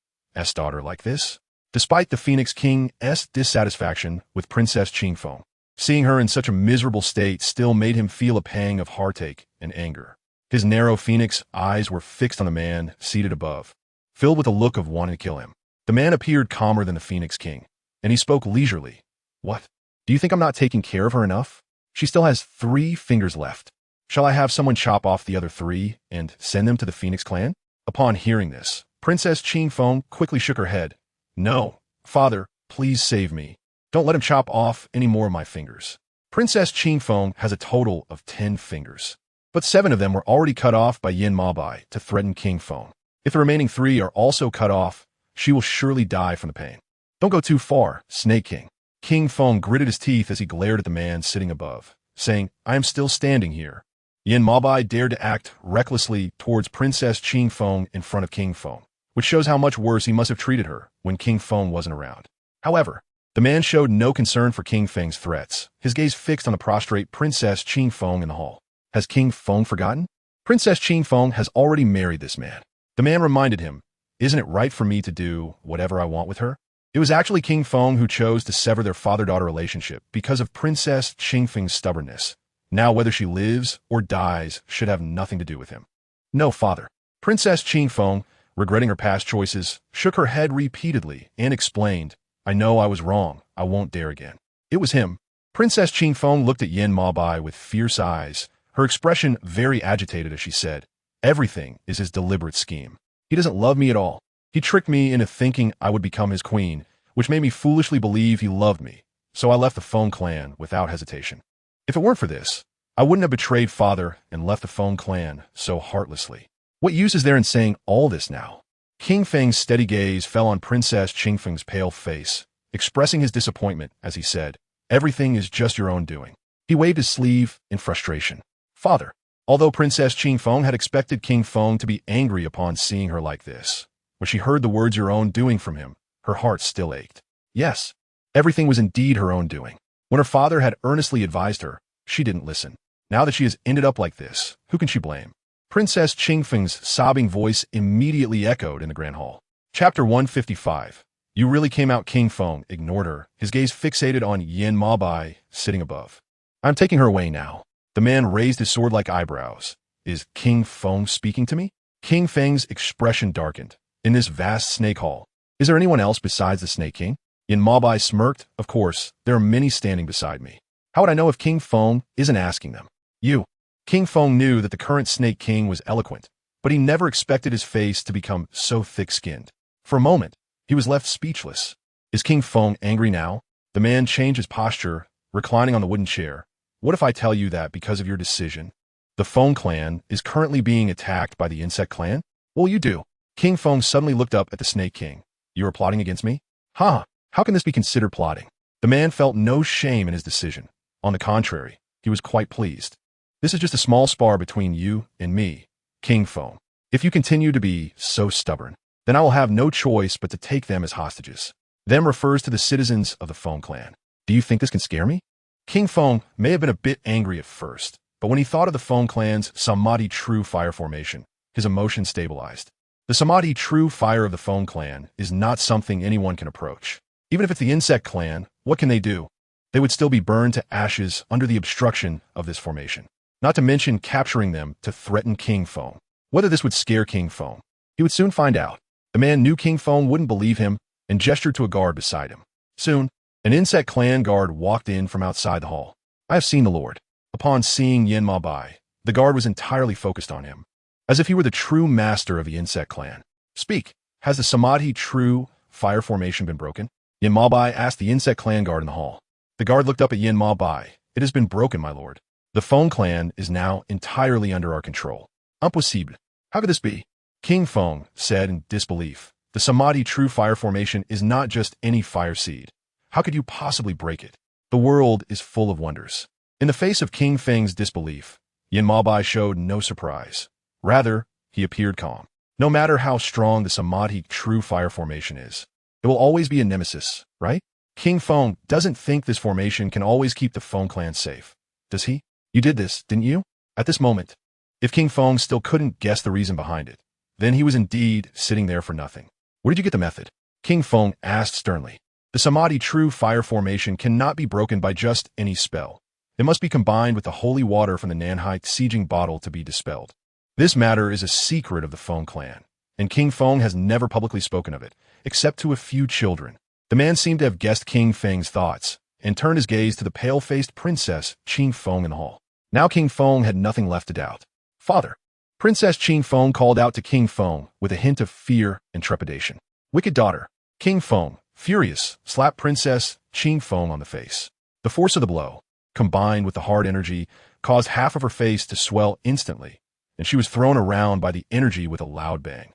daughter like this? Despite the Phoenix King's dissatisfaction with Princess Qing, seeing her in such a miserable state still made him feel a pang of heartache and anger. His narrow phoenix eyes were fixed on the man seated above, filled with a look of wanting to kill him. The man appeared calmer than the Phoenix King, and he spoke leisurely. What? Do you think I'm not taking care of her enough? She still has 3 fingers left. Shall I have someone chop off the other 3 and send them to the Phoenix Clan? Upon hearing this, Princess Qing quickly shook her head. No, father, please save me. Don't let him chop off any more of my fingers. Princess Qing has a total of 10 fingers, but 7 of them were already cut off by Yin Mabai to threaten King Feng. If the remaining 3 are also cut off, she will surely die from the pain. Don't go too far, Snake King. King Feng gritted his teeth as he glared at the man sitting above, saying, I am still standing here. Yin Mabai dared to act recklessly towards Princess Qing in front of King Feng, which shows how much worse he must have treated her when King Feng wasn't around. However, the man showed no concern for King Feng's threats, his gaze fixed on the prostrate Princess Qing in the hall. Has King Feng forgotten? Princess Qing has already married this man. The man reminded him, isn't it right for me to do whatever I want with her? It was actually King Feng who chose to sever their father-daughter relationship because of Princess Qing's stubbornness. Now whether she lives or dies should have nothing to do with him. No, father. Princess Qing, regretting her past choices, shook her head repeatedly and explained, I know I was wrong. I won't dare again. It was him. Princess Qing looked at Yin Mabai with fierce eyes, her expression very agitated as she said, everything is his deliberate scheme. He doesn't love me at all. He tricked me into thinking I would become his queen, which made me foolishly believe he loved me, so I left the Feng clan without hesitation. If it weren't for this, I wouldn't have betrayed father and left the Feng clan so heartlessly. What use is there in saying all this now? King Feng's steady gaze fell on Princess Qing's pale face, expressing his disappointment as he said, everything is just your own doing. He waved his sleeve in frustration. Father. Although Princess Qing had expected King Feng to be angry upon seeing her like this, when she heard the words your own doing from him, her heart still ached. Yes, everything was indeed her own doing. When her father had earnestly advised her, she didn't listen. Now that she has ended up like this, who can she blame? Princess Qing's sobbing voice immediately echoed in the Grand Hall. Chapter 155. You really came out. King Feng ignored her, his gaze fixated on Yin Mabai sitting above. I'm taking her away now. The man raised his sword-like eyebrows. Is King Feng speaking to me? King Feng's expression darkened. In this vast snake hall, is there anyone else besides the Snake King? Yin Mabai smirked. Of course, there are many standing beside me. How would I know if King Feng isn't asking them? You. King Feng knew that the current Snake King was eloquent, but he never expected his face to become so thick-skinned. For a moment, he was left speechless. Is King Feng angry now? The man changed his posture, reclining on the wooden chair. What if I tell you that because of your decision, the Feng clan is currently being attacked by the Insect clan? What will you do? King Feng suddenly looked up at the Snake King. You are plotting against me? Ha! How can this be considered plotting? The man felt no shame in his decision. On the contrary, he was quite pleased. This is just a small spar between you and me, King Feng. If you continue to be so stubborn, then I will have no choice but to take them as hostages. Them refers to the citizens of the Feng clan. Do you think this can scare me? King Feng may have been a bit angry at first, but when he thought of the Feng clan's Samadhi True Fire formation, his emotions stabilized. The Samadhi True Fire of the Feng clan is not something anyone can approach. Even if it's the Insect clan, what can they do? They would still be burned to ashes under the obstruction of this formation. Not to mention capturing them to threaten King Feng. Whether this would scare King Feng, he would soon find out. The man knew King Feng wouldn't believe him and gestured to a guard beside him. Soon, an Insect clan guard walked in from outside the hall. I have seen the Lord. Upon seeing Yin Ma Bai, the guard was entirely focused on him, as if he were the true master of the Insect clan. Speak, has the Samadhi True Fire formation been broken? Yin Ma Bai asked the Insect clan guard in the hall. The guard looked up at Yin Ma Bai. It has been broken, my lord. The Feng clan is now entirely under our control. Impossible. How could this be? King Feng said in disbelief. The Samadhi True Fire formation is not just any fire seed. How could you possibly break it? The world is full of wonders. In the face of King Feng's disbelief, Yin Ma Bai showed no surprise. Rather, he appeared calm. No matter how strong the Samadhi True Fire formation is, it will always be a nemesis, right? King Feng doesn't think this formation can always keep the Feng clan safe. Does he? You did this, didn't you? At this moment, if King Feng still couldn't guess the reason behind it, then he was indeed sitting there for nothing. Where did you get the method? King Feng asked sternly. The Samadhi True Fire formation cannot be broken by just any spell. It must be combined with the holy water from the Nanhai sieging bottle to be dispelled. This matter is a secret of the Feng clan, and King Feng has never publicly spoken of it, except to a few children. The man seemed to have guessed King Feng's thoughts, and turned his gaze to the pale-faced princess Qing Feng in the hall. Now King Feng had nothing left to doubt. Father. Princess Qing Feng called out to King Feng with a hint of fear and trepidation. Wicked daughter. King Feng, furious, slapped Princess Qing Feng on the face. The force of the blow, combined with the hard energy, caused half of her face to swell instantly, and she was thrown around by the energy with a loud bang.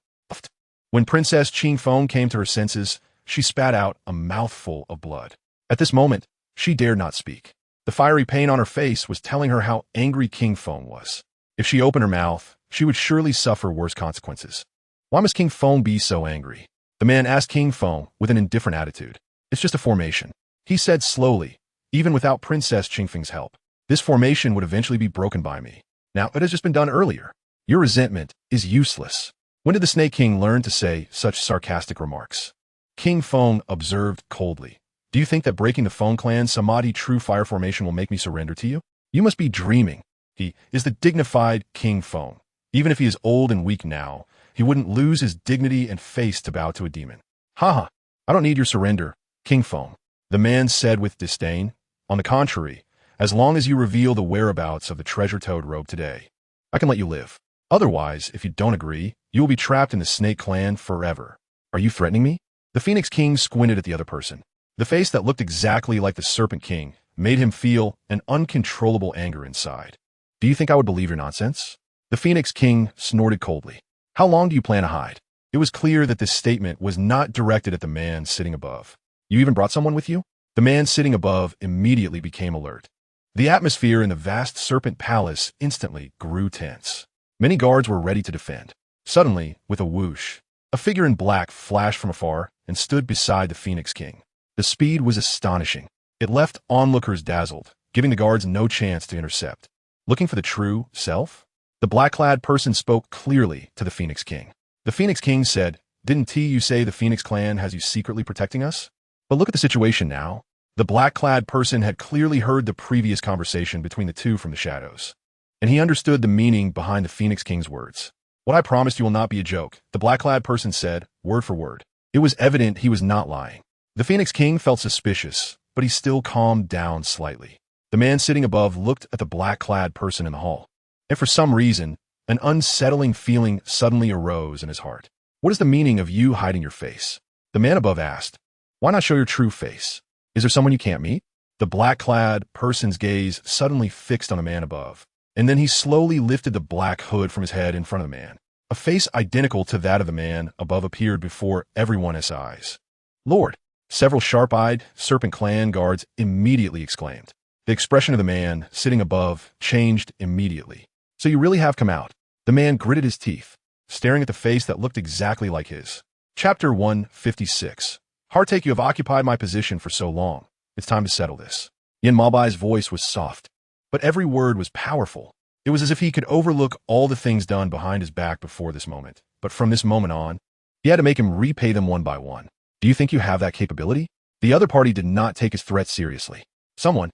When Princess Qing Feng came to her senses, she spat out a mouthful of blood. At this moment, she dared not speak. The fiery pain on her face was telling her how angry King Feng was. If she opened her mouth, she would surely suffer worse consequences. Why must King Feng be so angry? The man asked King Feng with an indifferent attitude. It's just a formation. He said slowly, even without Princess Qing Feng's help. This formation would eventually be broken by me. Now, it has just been done earlier. Your resentment is useless. When did the Snake King learn to say such sarcastic remarks? King Feng observed coldly. Do you think that breaking the Feng clan's Samadhi True Fire formation will make me surrender to you? You must be dreaming. He is the dignified King Feng. Even if he is old and weak now, he wouldn't lose his dignity and face to bow to a demon. Haha, I don't need your surrender, King Feng. The man said with disdain. On the contrary, as long as you reveal the whereabouts of the treasure toad robe today, I can let you live. Otherwise, if you don't agree, you will be trapped in the Snake Clan forever. Are you threatening me? The Phoenix King squinted at the other person. The face that looked exactly like the Serpent King made him feel an uncontrollable anger inside. Do you think I would believe your nonsense? The Phoenix King snorted coldly. How long do you plan to hide? It was clear that this statement was not directed at the man sitting above. You even brought someone with you? The man sitting above immediately became alert. The atmosphere in the vast Serpent Palace instantly grew tense. Many guards were ready to defend. Suddenly, with a whoosh, a figure in black flashed from afar and stood beside the Phoenix King. The speed was astonishing. It left onlookers dazzled, giving the guards no chance to intercept. Looking for the true self? The black-clad person spoke clearly to the Phoenix King. The Phoenix King said, Didn't you say the Phoenix Clan has you secretly protecting us? But look at the situation now. The black-clad person had clearly heard the previous conversation between the two from the shadows, and he understood the meaning behind the Phoenix King's words. What I promised you will not be a joke, the black-clad person said, word for word. It was evident he was not lying. The Phoenix King felt suspicious, but he still calmed down slightly. The man sitting above looked at the black-clad person in the hall, and for some reason, an unsettling feeling suddenly arose in his heart. What is the meaning of you hiding your face? The man above asked. Why not show your true face? Is there someone you can't meet? The black-clad person's gaze suddenly fixed on the man above, and then he slowly lifted the black hood from his head in front of the man. A face identical to that of the man above appeared before everyone's eyes. Lord! Several sharp-eyed Serpent Clan guards immediately exclaimed. The expression of the man sitting above changed immediately. So you really have come out. The man gritted his teeth, staring at the face that looked exactly like his. Chapter 156. Heartache, you have occupied my position for so long. It's time to settle this. Yin Mabai's voice was soft, but every word was powerful. It was as if he could overlook all the things done behind his back before this moment. But from this moment on, he had to make him repay them one by one. Do you think you have that capability? The other party did not take his threat seriously. Someone,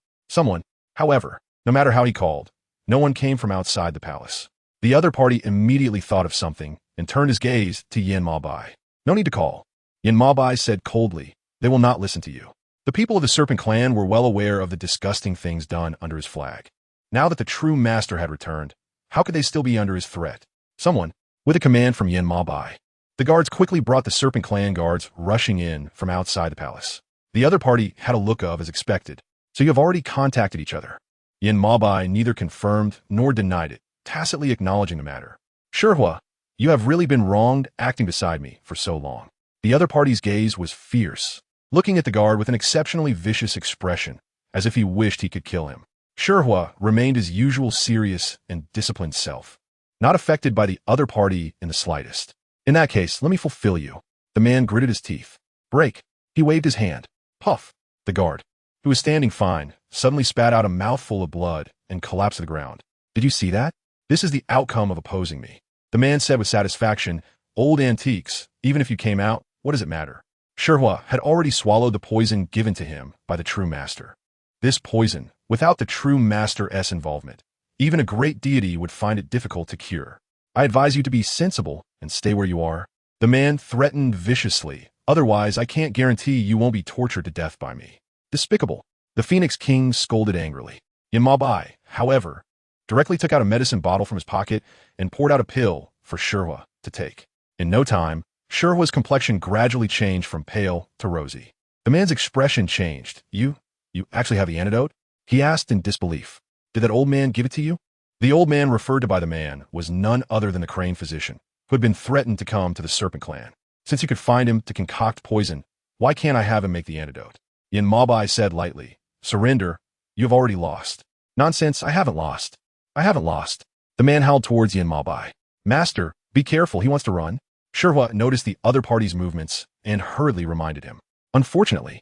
however, no matter how he called, no one came from outside the palace. The other party immediately thought of something and turned his gaze to Yin Mabai. No need to call. Yin Mabai said coldly, they will not listen to you. The people of the Serpent Clan were well aware of the disgusting things done under his flag. Now that the true master had returned, how could they still be under his threat? Someone, with a command from Yin Mabai. The guards quickly brought the Serpent Clan guards rushing in from outside the palace. The other party had a look of as expected. So you have already contacted each other. Yin Mabai neither confirmed nor denied it, tacitly acknowledging the matter. Shihua, you have really been wronged acting beside me for so long. The other party's gaze was fierce, looking at the guard with an exceptionally vicious expression, as if he wished he could kill him. Shihua remained his usual serious and disciplined self, not affected by the other party in the slightest. In that case, let me fulfill you. The man gritted his teeth. Break. He waved his hand. Puff. The guard, who was standing fine, suddenly spat out a mouthful of blood and collapsed to the ground. Did you see that? This is the outcome of opposing me. The man said with satisfaction, old antiques, even if you came out, what does it matter? Shihua had already swallowed the poison given to him by the true master. This poison, without the true master's involvement, even a great deity would find it difficult to cure. I advise you to be sensible and stay where you are. The man threatened viciously. Otherwise, I can't guarantee you won't be tortured to death by me. Despicable. The Phoenix King scolded angrily. Yin Mabai, however, directly took out a medicine bottle from his pocket and poured out a pill for Shihua to take. In no time, Shihua's complexion gradually changed from pale to rosy. The man's expression changed. You actually have the antidote? He asked in disbelief. Did that old man give it to you? The old man referred to by the man was none other than the Crane physician, who had been threatened to come to the Serpent Clan. Since you could find him to concoct poison, why can't I have him make the antidote? Yin Mabai said lightly, surrender, you have already lost. Nonsense, I haven't lost. I haven't lost. The man howled towards Yin Mabai. Master, be careful, he wants to run. Shihua noticed the other party's movements and hurriedly reminded him. Unfortunately,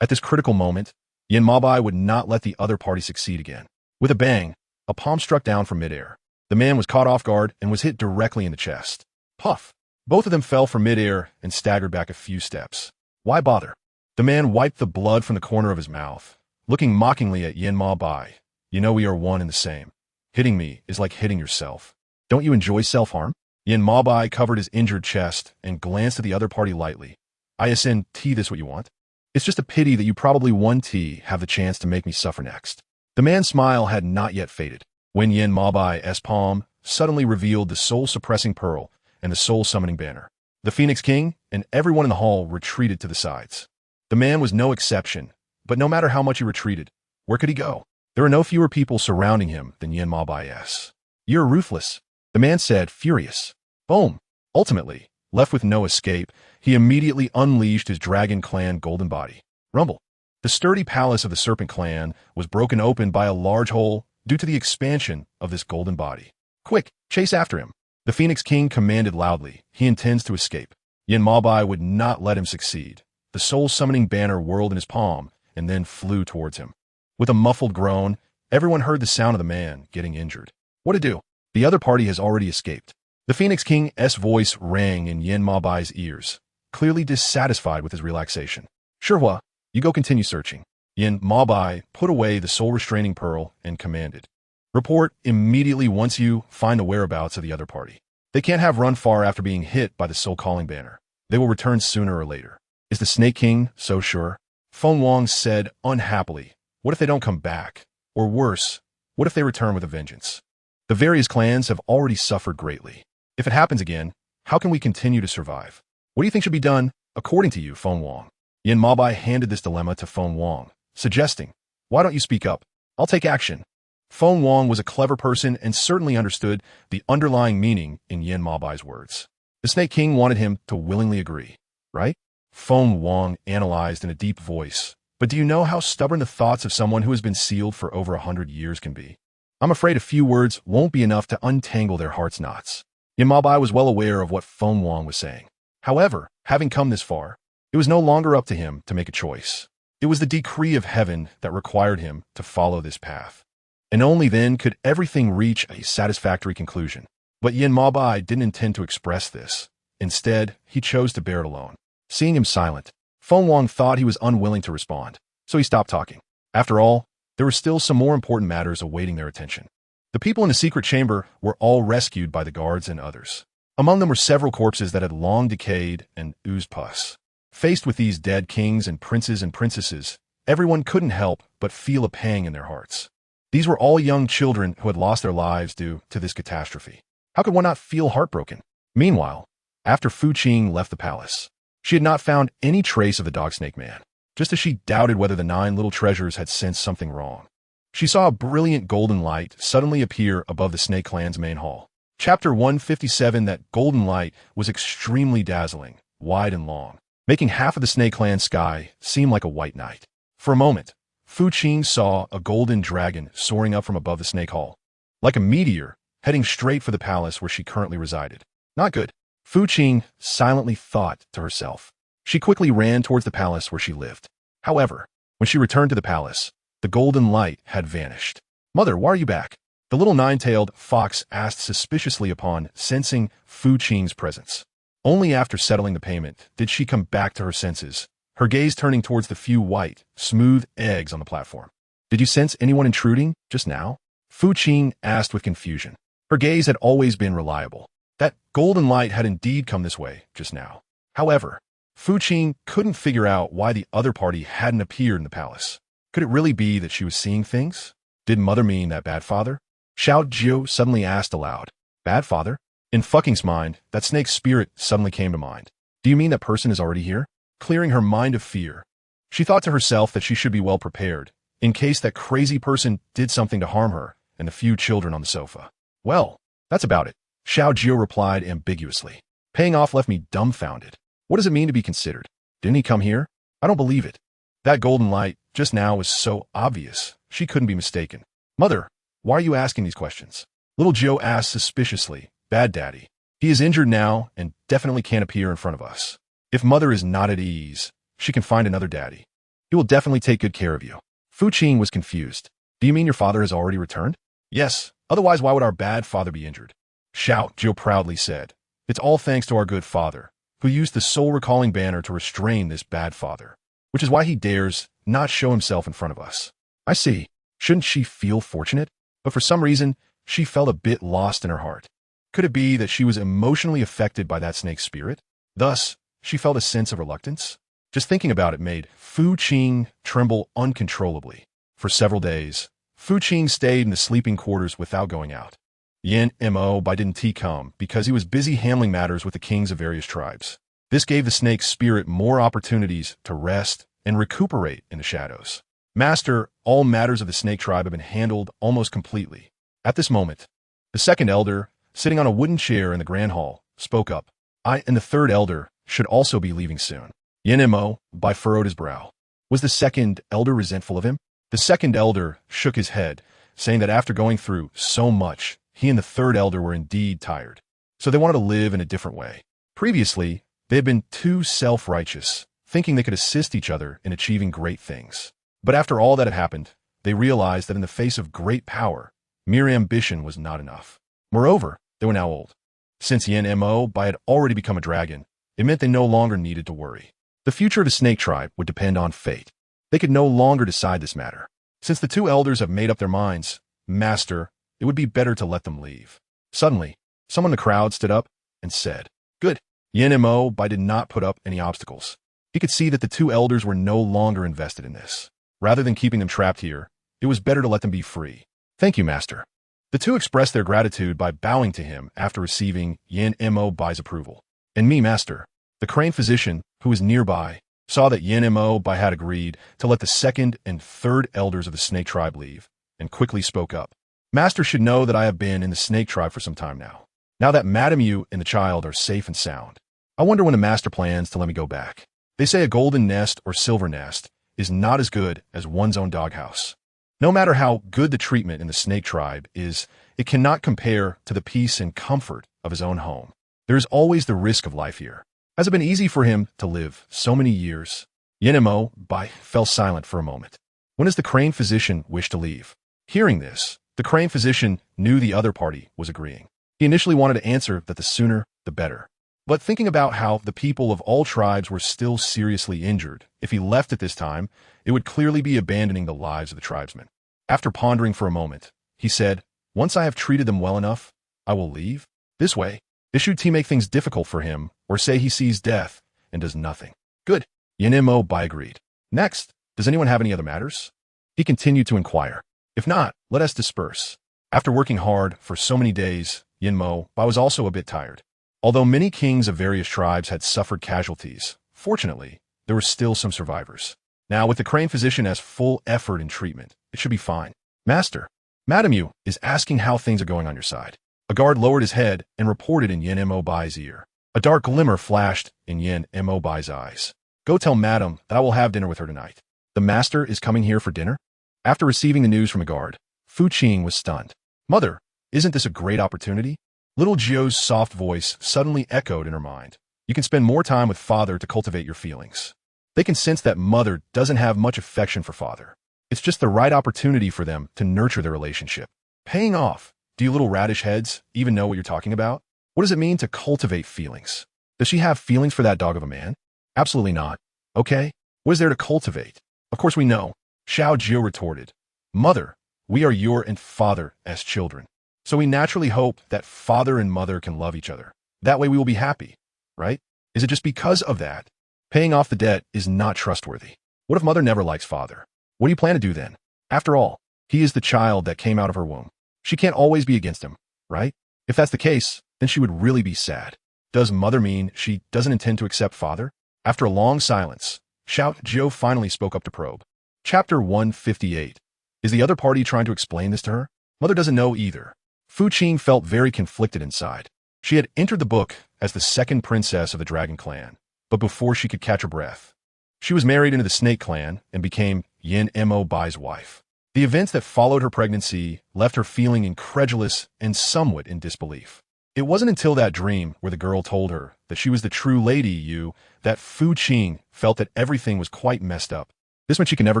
at this critical moment, Yin Mabai would not let the other party succeed again. With a bang, a palm struck down from midair. The man was caught off guard and was hit directly in the chest. Puff! Both of them fell from midair and staggered back a few steps. Why bother? The man wiped the blood from the corner of his mouth, looking mockingly at Yin Mabai. You know we are one and the same. Hitting me is like hitting yourself. Don't you enjoy self-harm? Yin Mabai covered his injured chest and glanced at the other party lightly. ISNT, this what you want? It's just a pity that you probably one T have the chance to make me suffer next. The man's smile had not yet faded, when Yin Mabai's palm suddenly revealed the soul-suppressing pearl and the soul-summoning banner. The Phoenix King and everyone in the hall retreated to the sides. The man was no exception, but no matter how much he retreated, where could he go? There were no fewer people surrounding him than Yin Mabai's. You're ruthless, the man said, furious. Boom! Ultimately, left with no escape, he immediately unleashed his Dragon Clan golden body. Rumble. The sturdy palace of the Serpent Clan was broken open by a large hole due to the expansion of this golden body. Quick, chase after him. The Phoenix King commanded loudly. He intends to escape. Yin Mabai would not let him succeed. The soul-summoning banner whirled in his palm and then flew towards him. With a muffled groan, everyone heard the sound of the man getting injured. What to do? The other party has already escaped. The Phoenix King's voice rang in Yin Mabai's ears, clearly dissatisfied with his relaxation. Shihua, you go continue searching. Yin Mabai put away the soul-restraining pearl and commanded. Report immediately once you find the whereabouts of the other party. They can't have run far after being hit by the soul-calling banner. They will return sooner or later. Is the Snake King so sure? Feng Wang said unhappily. What if they don't come back? Or worse, what if they return with a vengeance? The various clans have already suffered greatly. If it happens again, how can we continue to survive? What do you think should be done, according to you, Feng Wang? Yin Mabai handed this dilemma to Feng Wang, suggesting, why don't you speak up? I'll take action. Feng Wang was a clever person and certainly understood the underlying meaning in Yin Mabai's words. The Snake King wanted him to willingly agree, right? Feng Wang analyzed in a deep voice. But do you know how stubborn the thoughts of someone who has been sealed for over 100 years can be? I'm afraid a few words won't be enough to untangle their heart's knots. Yin Mabai was well aware of what Feng Wang was saying. However, having come this far, it was no longer up to him to make a choice. It was the decree of heaven that required him to follow this path. And only then could everything reach a satisfactory conclusion. But Yin Mabai didn't intend to express this. Instead, he chose to bear it alone. Seeing him silent, Feng Wang thought he was unwilling to respond, so he stopped talking. After all, there were still some more important matters awaiting their attention. The people in the secret chamber were all rescued by the guards and others. Among them were several corpses that had long decayed and oozed pus. Faced with these dead kings and princesses, everyone couldn't help but feel a pang in their hearts. These were all young children who had lost their lives due to this catastrophe. How could one not feel heartbroken? Meanwhile, after Fu Qing left the palace, she had not found any trace of the dog snake man, just as she doubted whether the 9 little treasures had sensed something wrong. She saw a brilliant golden light suddenly appear above the Snake Clan's main hall. Chapter 157. That golden light was extremely dazzling, wide and long, making half of the Snake Clan sky seem like a white night. For a moment, Fu Qing saw a golden dragon soaring up from above the Snake Hall, like a meteor, heading straight for the palace where she currently resided. Not good. Fu Qing silently thought to herself. She quickly ran towards the palace where she lived. However, when she returned to the palace, the golden light had vanished. Mother, why are you back? The little 9-tailed fox asked suspiciously upon sensing Fu Qing's presence. Only after settling the payment did she come back to her senses, her gaze turning towards the few white, smooth eggs on the platform. Did you sense anyone intruding just now? Fu Qing asked with confusion. Her gaze had always been reliable. That golden light had indeed come this way just now. However, Fu Qing couldn't figure out why the other party hadn't appeared in the palace. Could it really be that she was seeing things? Did Mother mean that bad father? Xiao Jiu suddenly asked aloud. Bad father? In Fucking's mind, that snake's spirit suddenly came to mind. Do you mean that person is already here? Clearing her mind of fear, she thought to herself that she should be well prepared, in case that crazy person did something to harm her and the few children on the sofa. Well, that's about it, Xiao Jiu replied ambiguously. Paying off left me dumbfounded. What does it mean to be considered? Didn't he come here? I don't believe it. That golden light just now was so obvious, she couldn't be mistaken. Mother, why are you asking these questions? Little Joe asked suspiciously. Bad daddy. He is injured now and definitely can't appear in front of us. If Mother is not at ease, she can find another daddy. He will definitely take good care of you. Fu Qing was confused. Do you mean your father has already returned? Yes, otherwise why would our bad father be injured? Xiao Jiu proudly said. It's all thanks to our good father, who used the soul recalling banner to restrain this bad father, which is why he dares not show himself in front of us. I see. Shouldn't she feel fortunate? But for some reason, she felt a bit lost in her heart. Could it be that she was emotionally affected by that snake's spirit? Thus, she felt a sense of reluctance. Just thinking about it made Fu Qing tremble uncontrollably. For several days, Fu Qing stayed in the sleeping quarters without going out. Yin Mo Bai didn't come because he was busy handling matters with the kings of various tribes. This gave the snake's spirit more opportunities to rest and recuperate in the shadows. Master, all matters of the snake tribe have been handled almost completely. At this moment, the second elder, sitting on a wooden chair in the grand hall, spoke up. I and the third elder should also be leaving soon. Yin Mo Bai furrowed his brow. Was the second elder resentful of him? The second elder shook his head, saying that after going through so much, he and the third elder were indeed tired. So they wanted to live in a different way. Previously, they had been too self-righteous, thinking they could assist each other in achieving great things. But after all that had happened, they realized that in the face of great power, mere ambition was not enough. Moreover, they were now old. Since Yin Mo Bai had already become a dragon, it meant they no longer needed to worry. The future of the snake tribe would depend on fate. They could no longer decide this matter. Since the two elders have made up their minds, Master, it would be better to let them leave. Suddenly, someone in the crowd stood up and said, Good. Yin Mo Bai did not put up any obstacles. He could see that the two elders were no longer invested in this. Rather than keeping them trapped here, it was better to let them be free. Thank you, master. The two expressed their gratitude by bowing to him after receiving Yin Mo Bai's approval. And me, master, the crane physician, who was nearby, saw that Yin Mo Bai had agreed to let the second and third elders of the snake tribe leave, and quickly spoke up. Master should know that I have been in the snake tribe for some time now. Now that Madame Yu and the child are safe and sound, I wonder when the master plans to let me go back. They say a golden nest or silver nest is not as good as one's own doghouse. No matter how good the treatment in the snake tribe is, it cannot compare to the peace and comfort of his own home. There is always the risk of life here. Has it been easy for him to live so many years? Yin Mo Bai fell silent for a moment. When does the crane physician wish to leave? Hearing this, the crane physician knew the other party was agreeing. He initially wanted to answer that the sooner, the better. But thinking about how the people of all tribes were still seriously injured, if he left at this time, it would clearly be abandoning the lives of the tribesmen. After pondering for a moment, he said, once I have treated them well enough, I will leave. This way, should he make things difficult for him, or say he sees death and does nothing. Good. Yin Mo Bai agreed. Next, does anyone have any other matters? He continued to inquire. If not, let us disperse. After working hard for so many days, Yin Mo Bai was also a bit tired. Although many kings of various tribes had suffered casualties, fortunately, there were still some survivors. Now, with the crane physician as full effort in treatment, it should be fine. Master, Madame Yu is asking how things are going on your side. A guard lowered his head and reported in Yin Mo Bai's ear. A dark glimmer flashed in Yin Mo Bai's eyes. Go tell Madame that I will have dinner with her tonight. The master is coming here for dinner? After receiving the news from a guard, Fu Qing was stunned. Mother, isn't this a great opportunity? Little Jio's soft voice suddenly echoed in her mind. You can spend more time with father to cultivate your feelings. They can sense that mother doesn't have much affection for father. It's just the right opportunity for them to nurture their relationship. Paying off. Do you little radish heads even know what you're talking about? What does it mean to cultivate feelings? Does she have feelings for that dog of a man? Absolutely not. Okay, what is there to cultivate? Of course we know. Xiao Jio retorted. Mother, we are your and father as children. So we naturally hope that father and mother can love each other. That way we will be happy, right? Is it just because of that? Paying off the debt is not trustworthy. What if mother never likes father? What do you plan to do then? After all, he is the child that came out of her womb. She can't always be against him, right? If that's the case, then she would really be sad. Does mother mean she doesn't intend to accept father? After a long silence, Xiao Zhou finally spoke up to probe. Chapter 158. Is the other party trying to explain this to her? Mother doesn't know either. Fu Qing felt very conflicted inside. She had entered the book as the second princess of the Dragon Clan, but before she could catch her breath, she was married into the Snake Clan and became Yin Mo Bai's wife. The events that followed her pregnancy left her feeling incredulous and somewhat in disbelief. It wasn't until that dream where the girl told her that she was the true Lady Yu that Fu Qing felt that everything was quite messed up. This meant she could never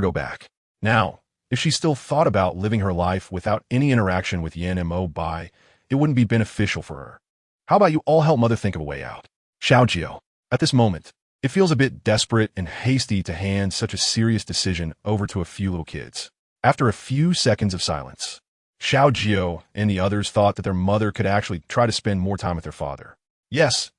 go back. Now, if she still thought about living her life without any interaction with Yin Mo Bai, it wouldn't be beneficial for her. How about you all help mother think of a way out? Xiao Jio. At this moment, it feels a bit desperate and hasty to hand such a serious decision over to a few little kids. After a few seconds of silence, Xiao Jio and the others thought that their mother could actually try to spend more time with their father. Yes,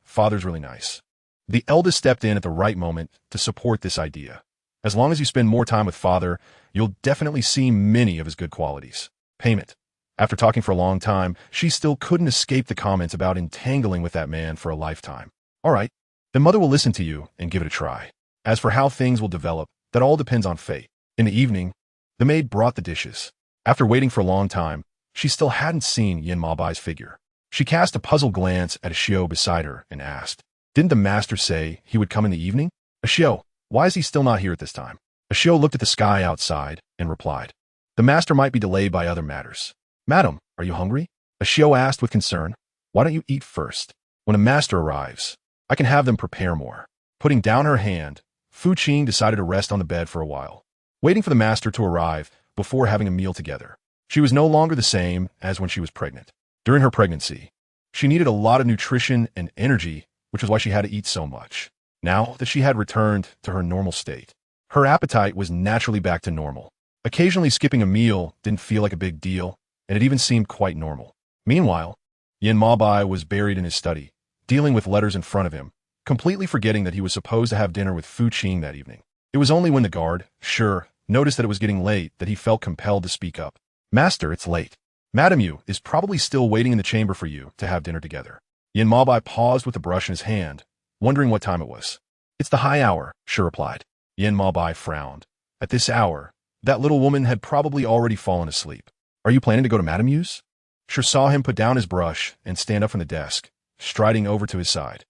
father's really nice. The eldest stepped in at the right moment to support this idea. As long as you spend more time with father, you'll definitely see many of his good qualities. Payment. After talking for a long time, she still couldn't escape the comments about entangling with that man for a lifetime. All right, then mother will listen to you and give it a try. As for how things will develop, that all depends on fate. In the evening, the maid brought the dishes. After waiting for a long time, she still hadn't seen Yin Ma Bai's figure. She cast a puzzled glance at Ashio beside her and asked, didn't the master say he would come in the evening? Ashio, why is he still not here at this time? Ashio looked at the sky outside and replied, the master might be delayed by other matters. Madam, are you hungry? Ashio asked with concern. Why don't you eat first? When a master arrives, I can have them prepare more. Putting down her hand, Fu Qing decided to rest on the bed for a while, waiting for the master to arrive before having a meal together. She was no longer the same as when she was pregnant. During her pregnancy, she needed a lot of nutrition and energy, which was why she had to eat so much. Now that she had returned to her normal state, her appetite was naturally back to normal. Occasionally skipping a meal didn't feel like a big deal, and it even seemed quite normal. Meanwhile, Yin Ma Bai was buried in his study, dealing with letters in front of him, completely forgetting that he was supposed to have dinner with Fu Qing that evening. It was only when the guard, sure, noticed that it was getting late that he felt compelled to speak up. Master, it's late. Madame Yu is probably still waiting in the chamber for you to have dinner together. Yin Maobai paused with the brush in his hand, wondering what time it was. It's the high hour, she replied. Yin Maobai frowned. At this hour, that little woman had probably already fallen asleep. Are you planning to go to Madame Yu's? She saw him put down his brush and stand up from the desk, striding over to his side.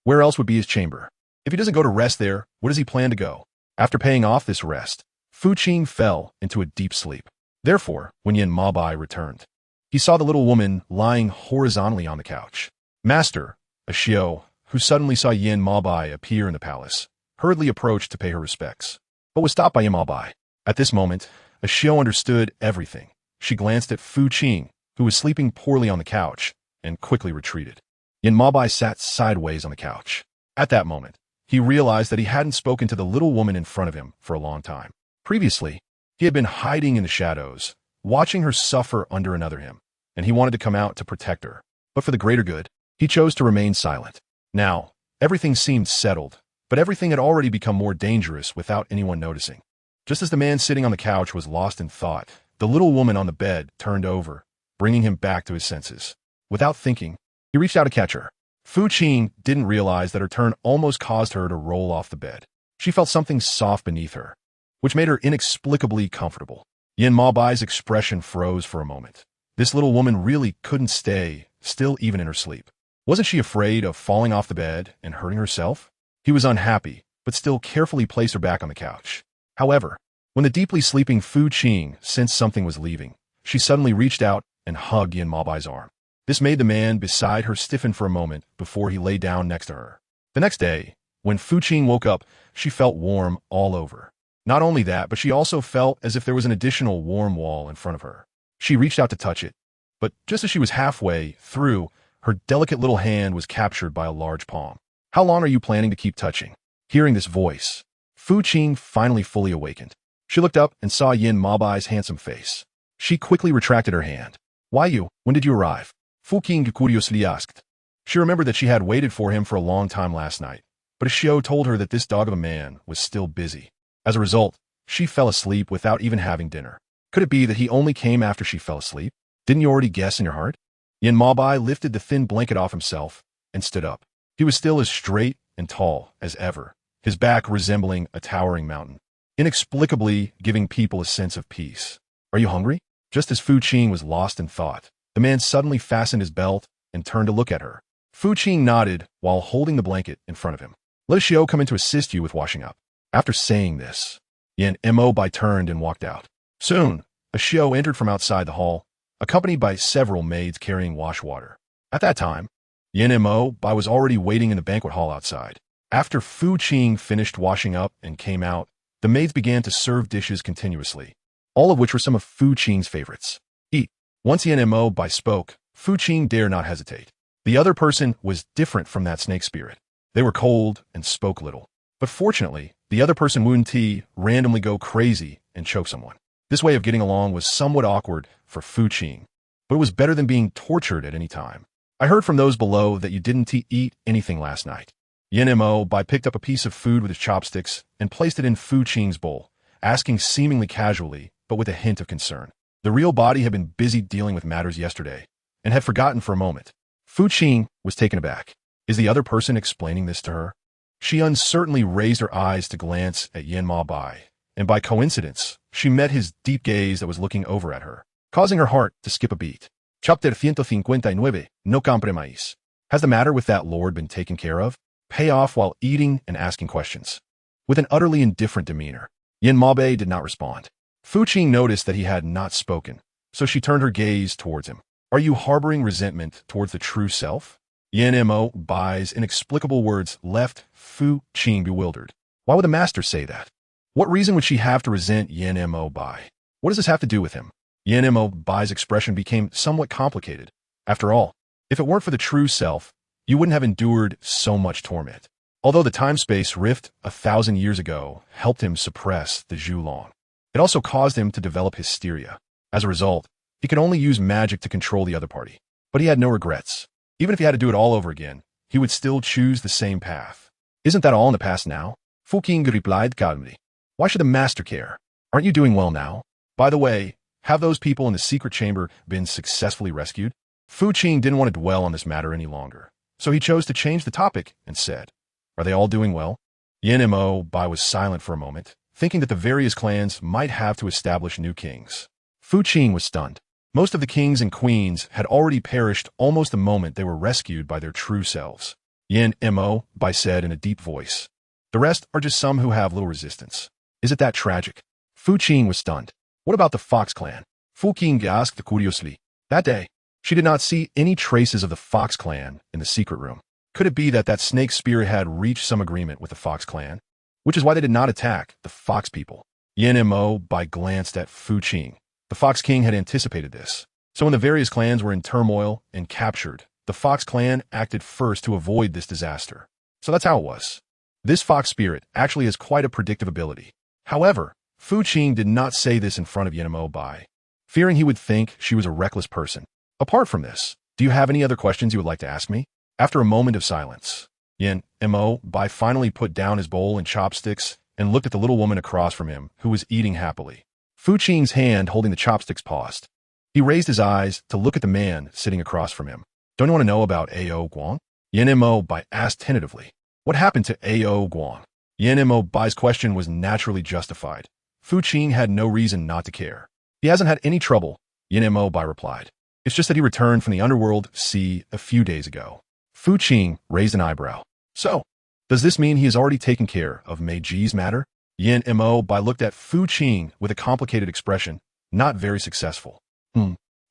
Where else would be his chamber? If he doesn't go to rest there, where does he plan to go? After paying off this rest, Fu Qing fell into a deep sleep. Therefore, when Yin Maobai returned, he saw the little woman lying horizontally on the couch. Master, a Xiao, who suddenly saw Yin Maobai appear in the palace, hurriedly approached to pay her respects, but was stopped by Yin Maobai. At this moment, a Xiao understood everything. She glanced at Fu Qing, who was sleeping poorly on the couch, and quickly retreated. Yin Maobai sat sideways on the couch. At that moment, he realized that he hadn't spoken to the little woman in front of him for a long time. Previously, he had been hiding in the shadows, watching her suffer under another him, and he wanted to come out to protect her. But for the greater good, he chose to remain silent. Now, everything seemed settled, but everything had already become more dangerous without anyone noticing. Just as the man sitting on the couch was lost in thought, the little woman on the bed turned over, bringing him back to his senses. Without thinking, he reached out to catch her. Fu Qing didn't realize that her turn almost caused her to roll off the bed. She felt something soft beneath her, which made her inexplicably comfortable. Yin Maobai's expression froze for a moment. This little woman really couldn't stay still even in her sleep. Wasn't she afraid of falling off the bed and hurting herself? He was unhappy, but still carefully placed her back on the couch. However, when the deeply sleeping Fu Qing sensed something was leaving, she suddenly reached out and hugged Yin Maobai's arm. This made the man beside her stiffen for a moment before he lay down next to her. The next day, when Fu Qing woke up, she felt warm all over. Not only that, but she also felt as if there was an additional warm wall in front of her. She reached out to touch it, but just as she was halfway through, her delicate little hand was captured by a large palm. How long are you planning to keep touching? Hearing this voice, Fu Qing finally fully awakened. She looked up and saw Yin Maobai's handsome face. She quickly retracted her hand. Why you? When did you arrive? Fu Qing curiously asked. She remembered that she had waited for him for a long time last night, but a Xiao told her that this dog of a man was still busy. As a result, she fell asleep without even having dinner. Could it be that he only came after she fell asleep? Didn't you already guess in your heart? Yin Maobai lifted the thin blanket off himself and stood up. He was still as straight and tall as ever, his back resembling a towering mountain, inexplicably giving people a sense of peace. Are you hungry? Just as Fu Qing was lost in thought, the man suddenly fastened his belt and turned to look at her. Fu Qing nodded while holding the blanket in front of him. Let a Xiao come in to assist you with washing up. After saying this, Yin Maobai turned and walked out. Soon, a Xiao entered from outside the hall, accompanied by several maids carrying wash water. At that time, Yin Maobai was already waiting in the banquet hall outside. After Fu Qing finished washing up and came out, the maids began to serve dishes continuously, all of which were some of Fu Qing's favorites. Eat. Once Yin Maobai spoke, Fu Qing dare not hesitate. The other person was different from that snake spirit. They were cold and spoke little. But fortunately, the other person wouldn't randomly go crazy and choke someone. This way of getting along was somewhat awkward for Fu Qing, but it was better than being tortured at any time. I heard from those below that you didn't eat anything last night. Yin Maobai picked up a piece of food with his chopsticks and placed it in Fu Qing's bowl, asking seemingly casually, but with a hint of concern. The real body had been busy dealing with matters yesterday, and had forgotten for a moment. Fu Qing was taken aback. Is the other person explaining this to her? She uncertainly raised her eyes to glance at Yin Maobai, and by coincidence, she met his deep gaze that was looking over at her, causing her heart to skip a beat. Chapter 159, no compromise. Has the matter with that lord been taken care of? Pay off while eating and asking questions. With an utterly indifferent demeanor, Yin Maobai did not respond. Fu Qing noticed that he had not spoken, so she turned her gaze towards him. Are you harboring resentment towards the true self? Yin Maobai's inexplicable words left Fu Qing bewildered. Why would the master say that? What reason would she have to resent Yin Maobai? What does this have to do with him? Yin Maobai's expression became somewhat complicated. After all, if it weren't for the true self, you wouldn't have endured so much torment. Although the time-space rift 1,000 years ago helped him suppress the Zhulong, it also caused him to develop hysteria. As a result, he could only use magic to control the other party. But he had no regrets. Even if he had to do it all over again, he would still choose the same path. Isn't that all in the past now? Fu Qing replied calmly. Why should the master care? Aren't you doing well now? By the way, have those people in the secret chamber been successfully rescued? Fu Qing didn't want to dwell on this matter any longer, so he chose to change the topic and said, "Are they all doing well?" Yin Mo Bai was silent for a moment, thinking that the various clans might have to establish new kings. Fu Qing was stunned. Most of the kings and queens had already perished almost the moment they were rescued by their true selves. Yin Mo Bai said in a deep voice. The rest are just some who have little resistance. Is it that tragic? Fu Qing was stunned. What about the Fox clan? Fu Qing asked curiously. That day, she did not see any traces of the Fox clan in the secret room. Could it be that that snake spirit had reached some agreement with the Fox clan? Which is why they did not attack the Fox people. Yin Mo Bai glanced at Fu Qing. The Fox King had anticipated this. So when the various clans were in turmoil and captured, the Fox clan acted first to avoid this disaster. So that's how it was. This Fox spirit actually has quite a predictive ability. However, Fu Qing did not say this in front of Yin Mo Bai, fearing he would think she was a reckless person. Apart from this, do you have any other questions you would like to ask me? After a moment of silence, Yin Mo Bai finally put down his bowl and chopsticks and looked at the little woman across from him, who was eating happily. Fu Qing's hand holding the chopsticks paused. He raised his eyes to look at the man sitting across from him. Don't you want to know about A.O. Guang? Yin Mo Bai asked tentatively. What happened to A.O. Guang? Yin Mo Bai's question was naturally justified. Fu Qing had no reason not to care. He hasn't had any trouble, Yin Mo Bai replied. It's just that he returned from the underworld sea a few days ago. Fu Qing raised an eyebrow. So, does this mean he has already taken care of Meiji's matter? Yin Mo Bai looked at Fu Qing with a complicated expression, not very successful.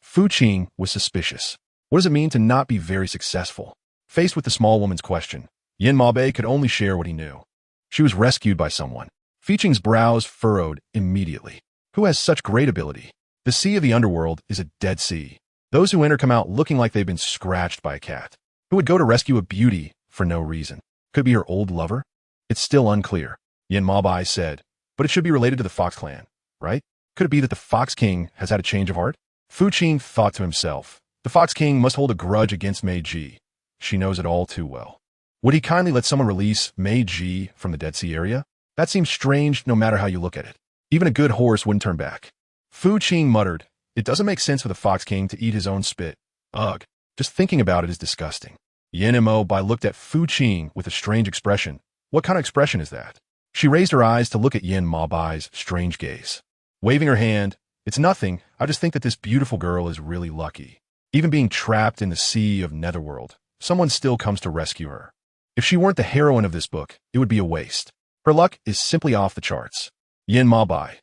Fu Qing was suspicious. What does it mean to not be very successful? Faced with the small woman's question, Yin Mo Bai could only share what he knew. She was rescued by someone. Fu Qing's brows furrowed immediately. Who has such great ability? The sea of the underworld is a dead sea. Those who enter come out looking like they've been scratched by a cat. Who would go to rescue a beauty for no reason? Could it be her old lover? It's still unclear, Yin Mo Bai said, but it should be related to the Fox clan, right? Could it be that the Fox King has had a change of heart? Fu Qing thought to himself, the Fox King must hold a grudge against Meiji. She knows it all too well. Would he kindly let someone release Meiji from the Dead Sea area? That seems strange no matter how you look at it. Even a good horse wouldn't turn back. Fu Qing muttered, it doesn't make sense for the Fox King to eat his own spit. Ugh, just thinking about it is disgusting. Yin Mo Bai looked at Fu Qing with a strange expression. What kind of expression is that? She raised her eyes to look at Yin Mo Bai's strange gaze. Waving her hand, it's nothing, I just think that this beautiful girl is really lucky. Even being trapped in the sea of Netherworld, someone still comes to rescue her. If she weren't the heroine of this book, it would be a waste. Her luck is simply off the charts. Yin Mo Bai,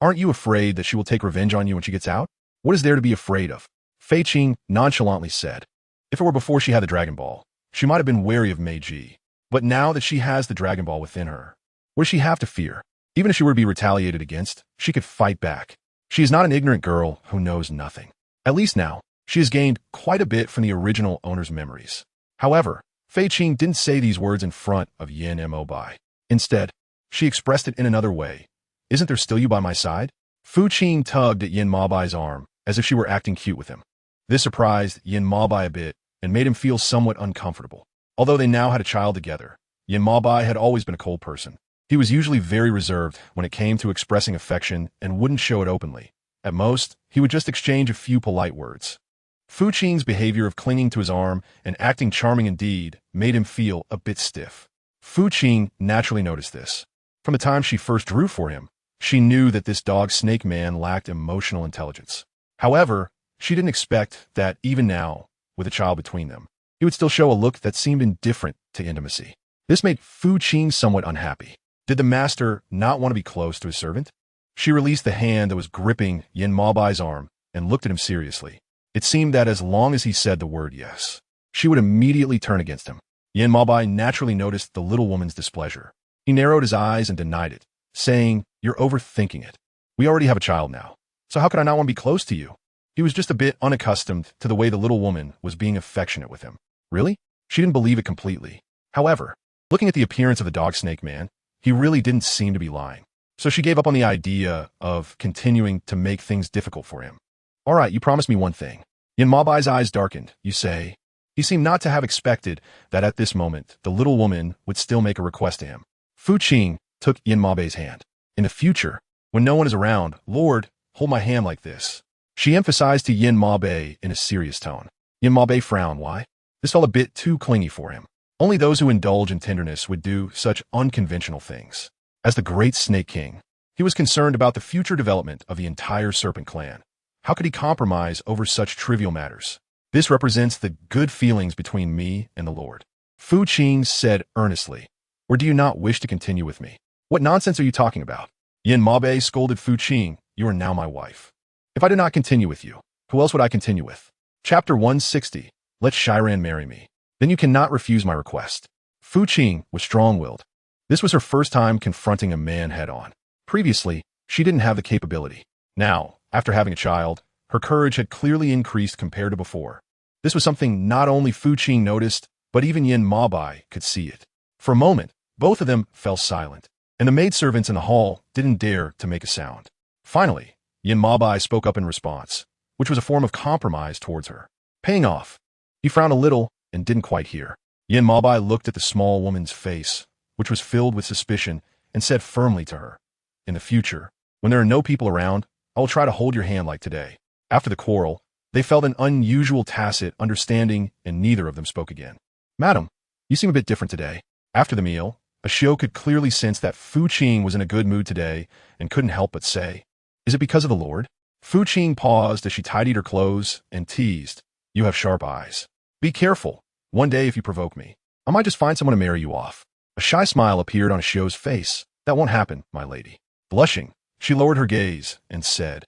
aren't you afraid that she will take revenge on you when she gets out? What is there to be afraid of? Fei Qing nonchalantly said. If it were before she had the Dragon Ball, she might have been wary of Meiji. But now that she has the Dragon Ball within her, what does she have to fear? Even if she were to be retaliated against, she could fight back. She is not an ignorant girl who knows nothing. At least now, she has gained quite a bit from the original owner's memories. However, Fei Qing didn't say these words in front of Yin Mo Bai. Instead, she expressed it in another way. Isn't there still you by my side? Fu Qing tugged at Yin Mo Bai's arm, as if she were acting cute with him. This surprised Yin Mo Bai a bit and made him feel somewhat uncomfortable. Although they now had a child together, Yin Mo Bai had always been a cold person. He was usually very reserved when it came to expressing affection and wouldn't show it openly. At most, he would just exchange a few polite words. Fu Qing's behavior of clinging to his arm and acting charming indeed made him feel a bit stiff. Fu Qing naturally noticed this. From the time she first drew for him, she knew that this dog-snake man lacked emotional intelligence. However, she didn't expect that even now, with a child between them, he would still show a look that seemed indifferent to intimacy. This made Fu Qing somewhat unhappy. Did the master not want to be close to his servant? She released the hand that was gripping Yin Mo Bai's arm and looked at him seriously. It seemed that as long as he said the word yes, she would immediately turn against him. Yin Mo Bai naturally noticed the little woman's displeasure. He narrowed his eyes and denied it, saying, "You're overthinking it. We already have a child now, so how could I not want to be close to you?" He was just a bit unaccustomed to the way the little woman was being affectionate with him. Really? She didn't believe it completely. However, looking at the appearance of the dog-snake man, he really didn't seem to be lying. So she gave up on the idea of continuing to make things difficult for him. All right, you promised me one thing. Yin Mo Bai's eyes darkened, you say. He seemed not to have expected that at this moment, the little woman would still make a request to him. Fu Qing took Yin Mo Bai's hand. In the future, When no one is around, Lord, hold my hand like this. She emphasized to Yin Ma Bei in a serious tone. Yin Ma Bei frowned. Why? This felt a bit too clingy for him. Only those who indulge in tenderness would do such unconventional things. As the great Snake King, he was concerned about the future development of the entire Serpent clan. How could he compromise over such trivial matters? This represents the good feelings between me and the Lord. Fu Qing said earnestly. Or do you not wish to continue with me? What nonsense are you talking about? Yin Ma Bei scolded Fu Qing. You are now my wife. If I do not continue with you, who else would I continue with? Chapter 160. Let Shiran marry me. Then you cannot refuse my request. Fu Qing was strong-willed. This was her first time confronting a man head-on. Previously, she didn't have the capability. Now, after having a child, her courage had clearly increased compared to before. This was something not only Fu Qing noticed, but even Yin Ma Bei could see it. For a moment, both of them fell silent, and the maidservants in the hall didn't dare to make a sound. Finally, Yin Ma Bei spoke up in response, which was a form of compromise towards her. Paying off. He frowned a little and didn't quite hear. Yin Ma Bei looked at the small woman's face, which was filled with suspicion, and said firmly to her, in the future, when there are no people around, I will try to hold your hand like today. After the quarrel, they felt an unusual tacit understanding, and neither of them spoke again. Madam, you seem a bit different today. After the meal, Ashio could clearly sense that Fu Qing was in a good mood today and couldn't help but say, Is it because of the Lord? Fu Qing paused as she tidied her clothes and teased, You have sharp eyes. Be careful. One day if you provoke me, I might just find someone to marry you off. A shy smile appeared on Ashio's face. That won't happen, my lady. Blushing, she lowered her gaze and said,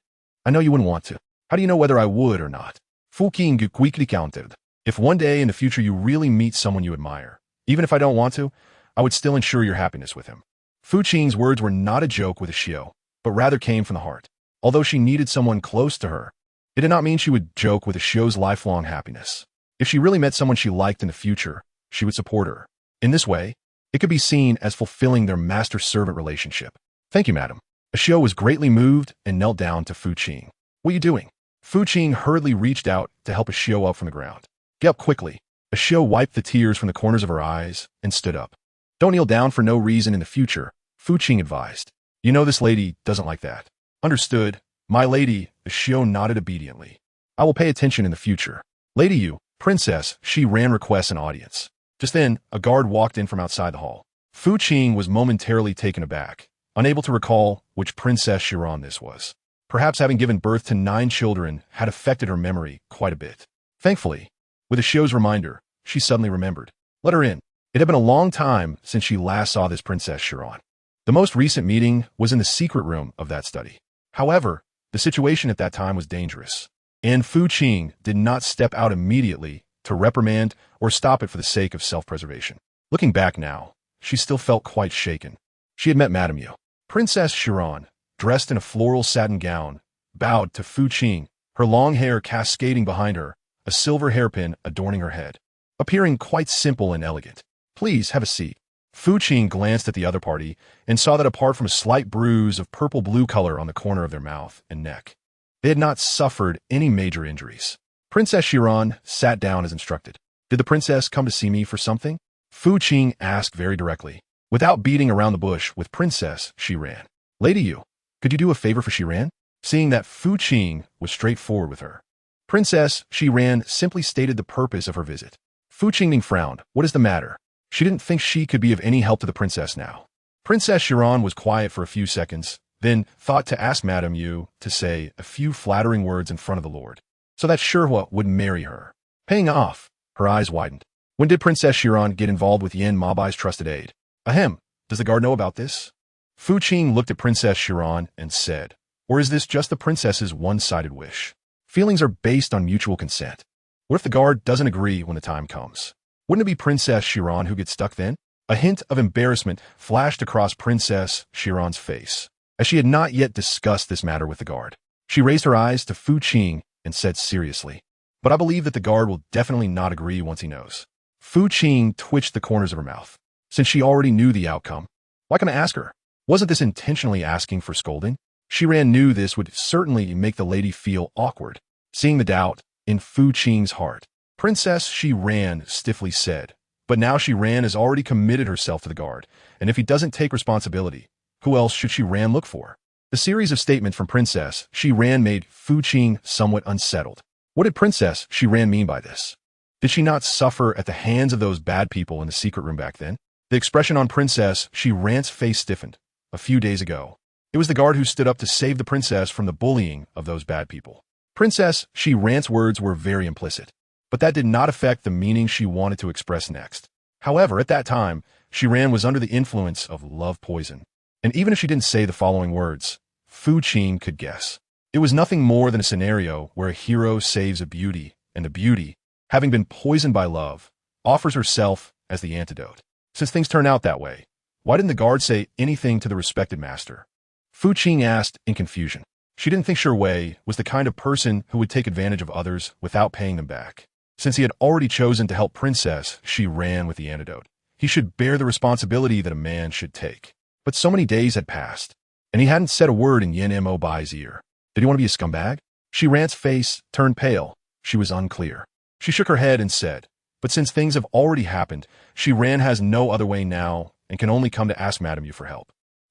I know you wouldn't want to. How do you know whether I would or not? Fu Qing quickly countered. If one day in the future you really meet someone you admire, even if I don't want to, I would still ensure your happiness with him. Fu Qing's words were not a joke with Ashio, but rather came from the heart. Although she needed someone close to her, it did not mean she would joke with Ashio's lifelong happiness. If she really met someone she liked in the future, she would support her. In this way, it could be seen as fulfilling their master-servant relationship. Thank you, madam. Ashio was greatly moved and knelt down to Fu Qing. What are you doing? Fu Qing hurriedly reached out to help Ashio up from the ground. Get up quickly. Ashio wiped the tears from the corners of her eyes and stood up. Don't kneel down for no reason in the future, Fu Qing advised. You know this lady doesn't like that. Understood. My lady, Ashio nodded obediently. I will pay attention in the future. Lady Yu, princess, she ran requests an audience. Just then, a guard walked in from outside the hall. Fu Qing was momentarily taken aback, unable to recall which Princess Shiran this was. Perhaps having given birth to 9 children had affected her memory quite a bit. Thankfully, with Ashio's reminder, she suddenly remembered. Let her in. It had been a long time since she last saw this Princess Shiran. The most recent meeting was in the secret room of that study. However, the situation at that time was dangerous, and Fu Qing did not step out immediately to reprimand or stop it for the sake of self-preservation. Looking back now, she still felt quite shaken. She had met Madame Yu. Princess Shiran, dressed in a floral satin gown, bowed to Fu Qing, her long hair cascading behind her, a silver hairpin adorning her head, appearing quite simple and elegant. Please have a seat. Fu Qing glanced at the other party and saw that apart from a slight bruise of purple-blue color on the corner of their mouth and neck, they had not suffered any major injuries. Princess Shiran sat down as instructed. Did the princess come to see me for something? Fu Qing asked very directly, without beating around the bush with Princess Shiran. Lady Yu, could you do a favor for Shiran? Seeing that Fu Qing was straightforward with her, Princess Shiran simply stated the purpose of her visit. Fu Qing frowned. What is the matter? She didn't think she could be of any help to the princess now. Princess Shiran was quiet for a few seconds, then thought to ask Madame Yu to say a few flattering words in front of the Lord, so that Shihua would marry her. Paying off, her eyes widened. When did Princess Shiran get involved with Yin Ma Bai's trusted aide? Ahem, does the guard know about this? Fu Qing looked at Princess Shiran and said, or is this just the princess's one-sided wish? Feelings are based on mutual consent. What if the guard doesn't agree when the time comes? Wouldn't it be Princess Shiran who gets stuck then? A hint of embarrassment flashed across Princess Shiran's face, as she had not yet discussed this matter with the guard. She raised her eyes to Fu Qing and said seriously, but I believe that the guard will definitely not agree once he knows. Fu Qing twitched the corners of her mouth. Since she already knew the outcome, why can I ask her? Wasn't this intentionally asking for scolding? Shiran knew this would certainly make the lady feel awkward. Seeing the doubt in Fu Qing's heart, Princess Shiran stiffly said, but now Shiran has already committed herself to the guard, and if he doesn't take responsibility, who else should Shiran look for? The series of statements from Princess Shi Ran made Fu Qing somewhat unsettled. What did Princess Shi Ran mean by this? Did she not suffer at the hands of those bad people in the secret room back then? The expression on Princess Shi Ran's face stiffened. A few days ago, it was the guard who stood up to save the princess from the bullying of those bad people. Princess Shi Ran's words were very implicit, but that did not affect the meaning she wanted to express next. However, at that time, Shi Ran was under the influence of love poison. And even if she didn't say the following words, Fu Qing could guess. It was nothing more than a scenario where a hero saves a beauty, and the beauty, having been poisoned by love, offers herself as the antidote. Since things turned out that way, why didn't the guard say anything to the respected master? Fu Qing asked in confusion. She didn't think Shi Wei was the kind of person who would take advantage of others without paying them back. Since he had already chosen to help Princess Shi Ran with the antidote, he should bear the responsibility that a man should take. But so many days had passed, and he hadn't said a word in Yin Mo Bai's ear. Did he want to be a scumbag? Shi Ran's face turned pale. She was unclear. She shook her head and said, but since things have already happened, Shi Ran has no other way now and can only come to ask Madam you for help.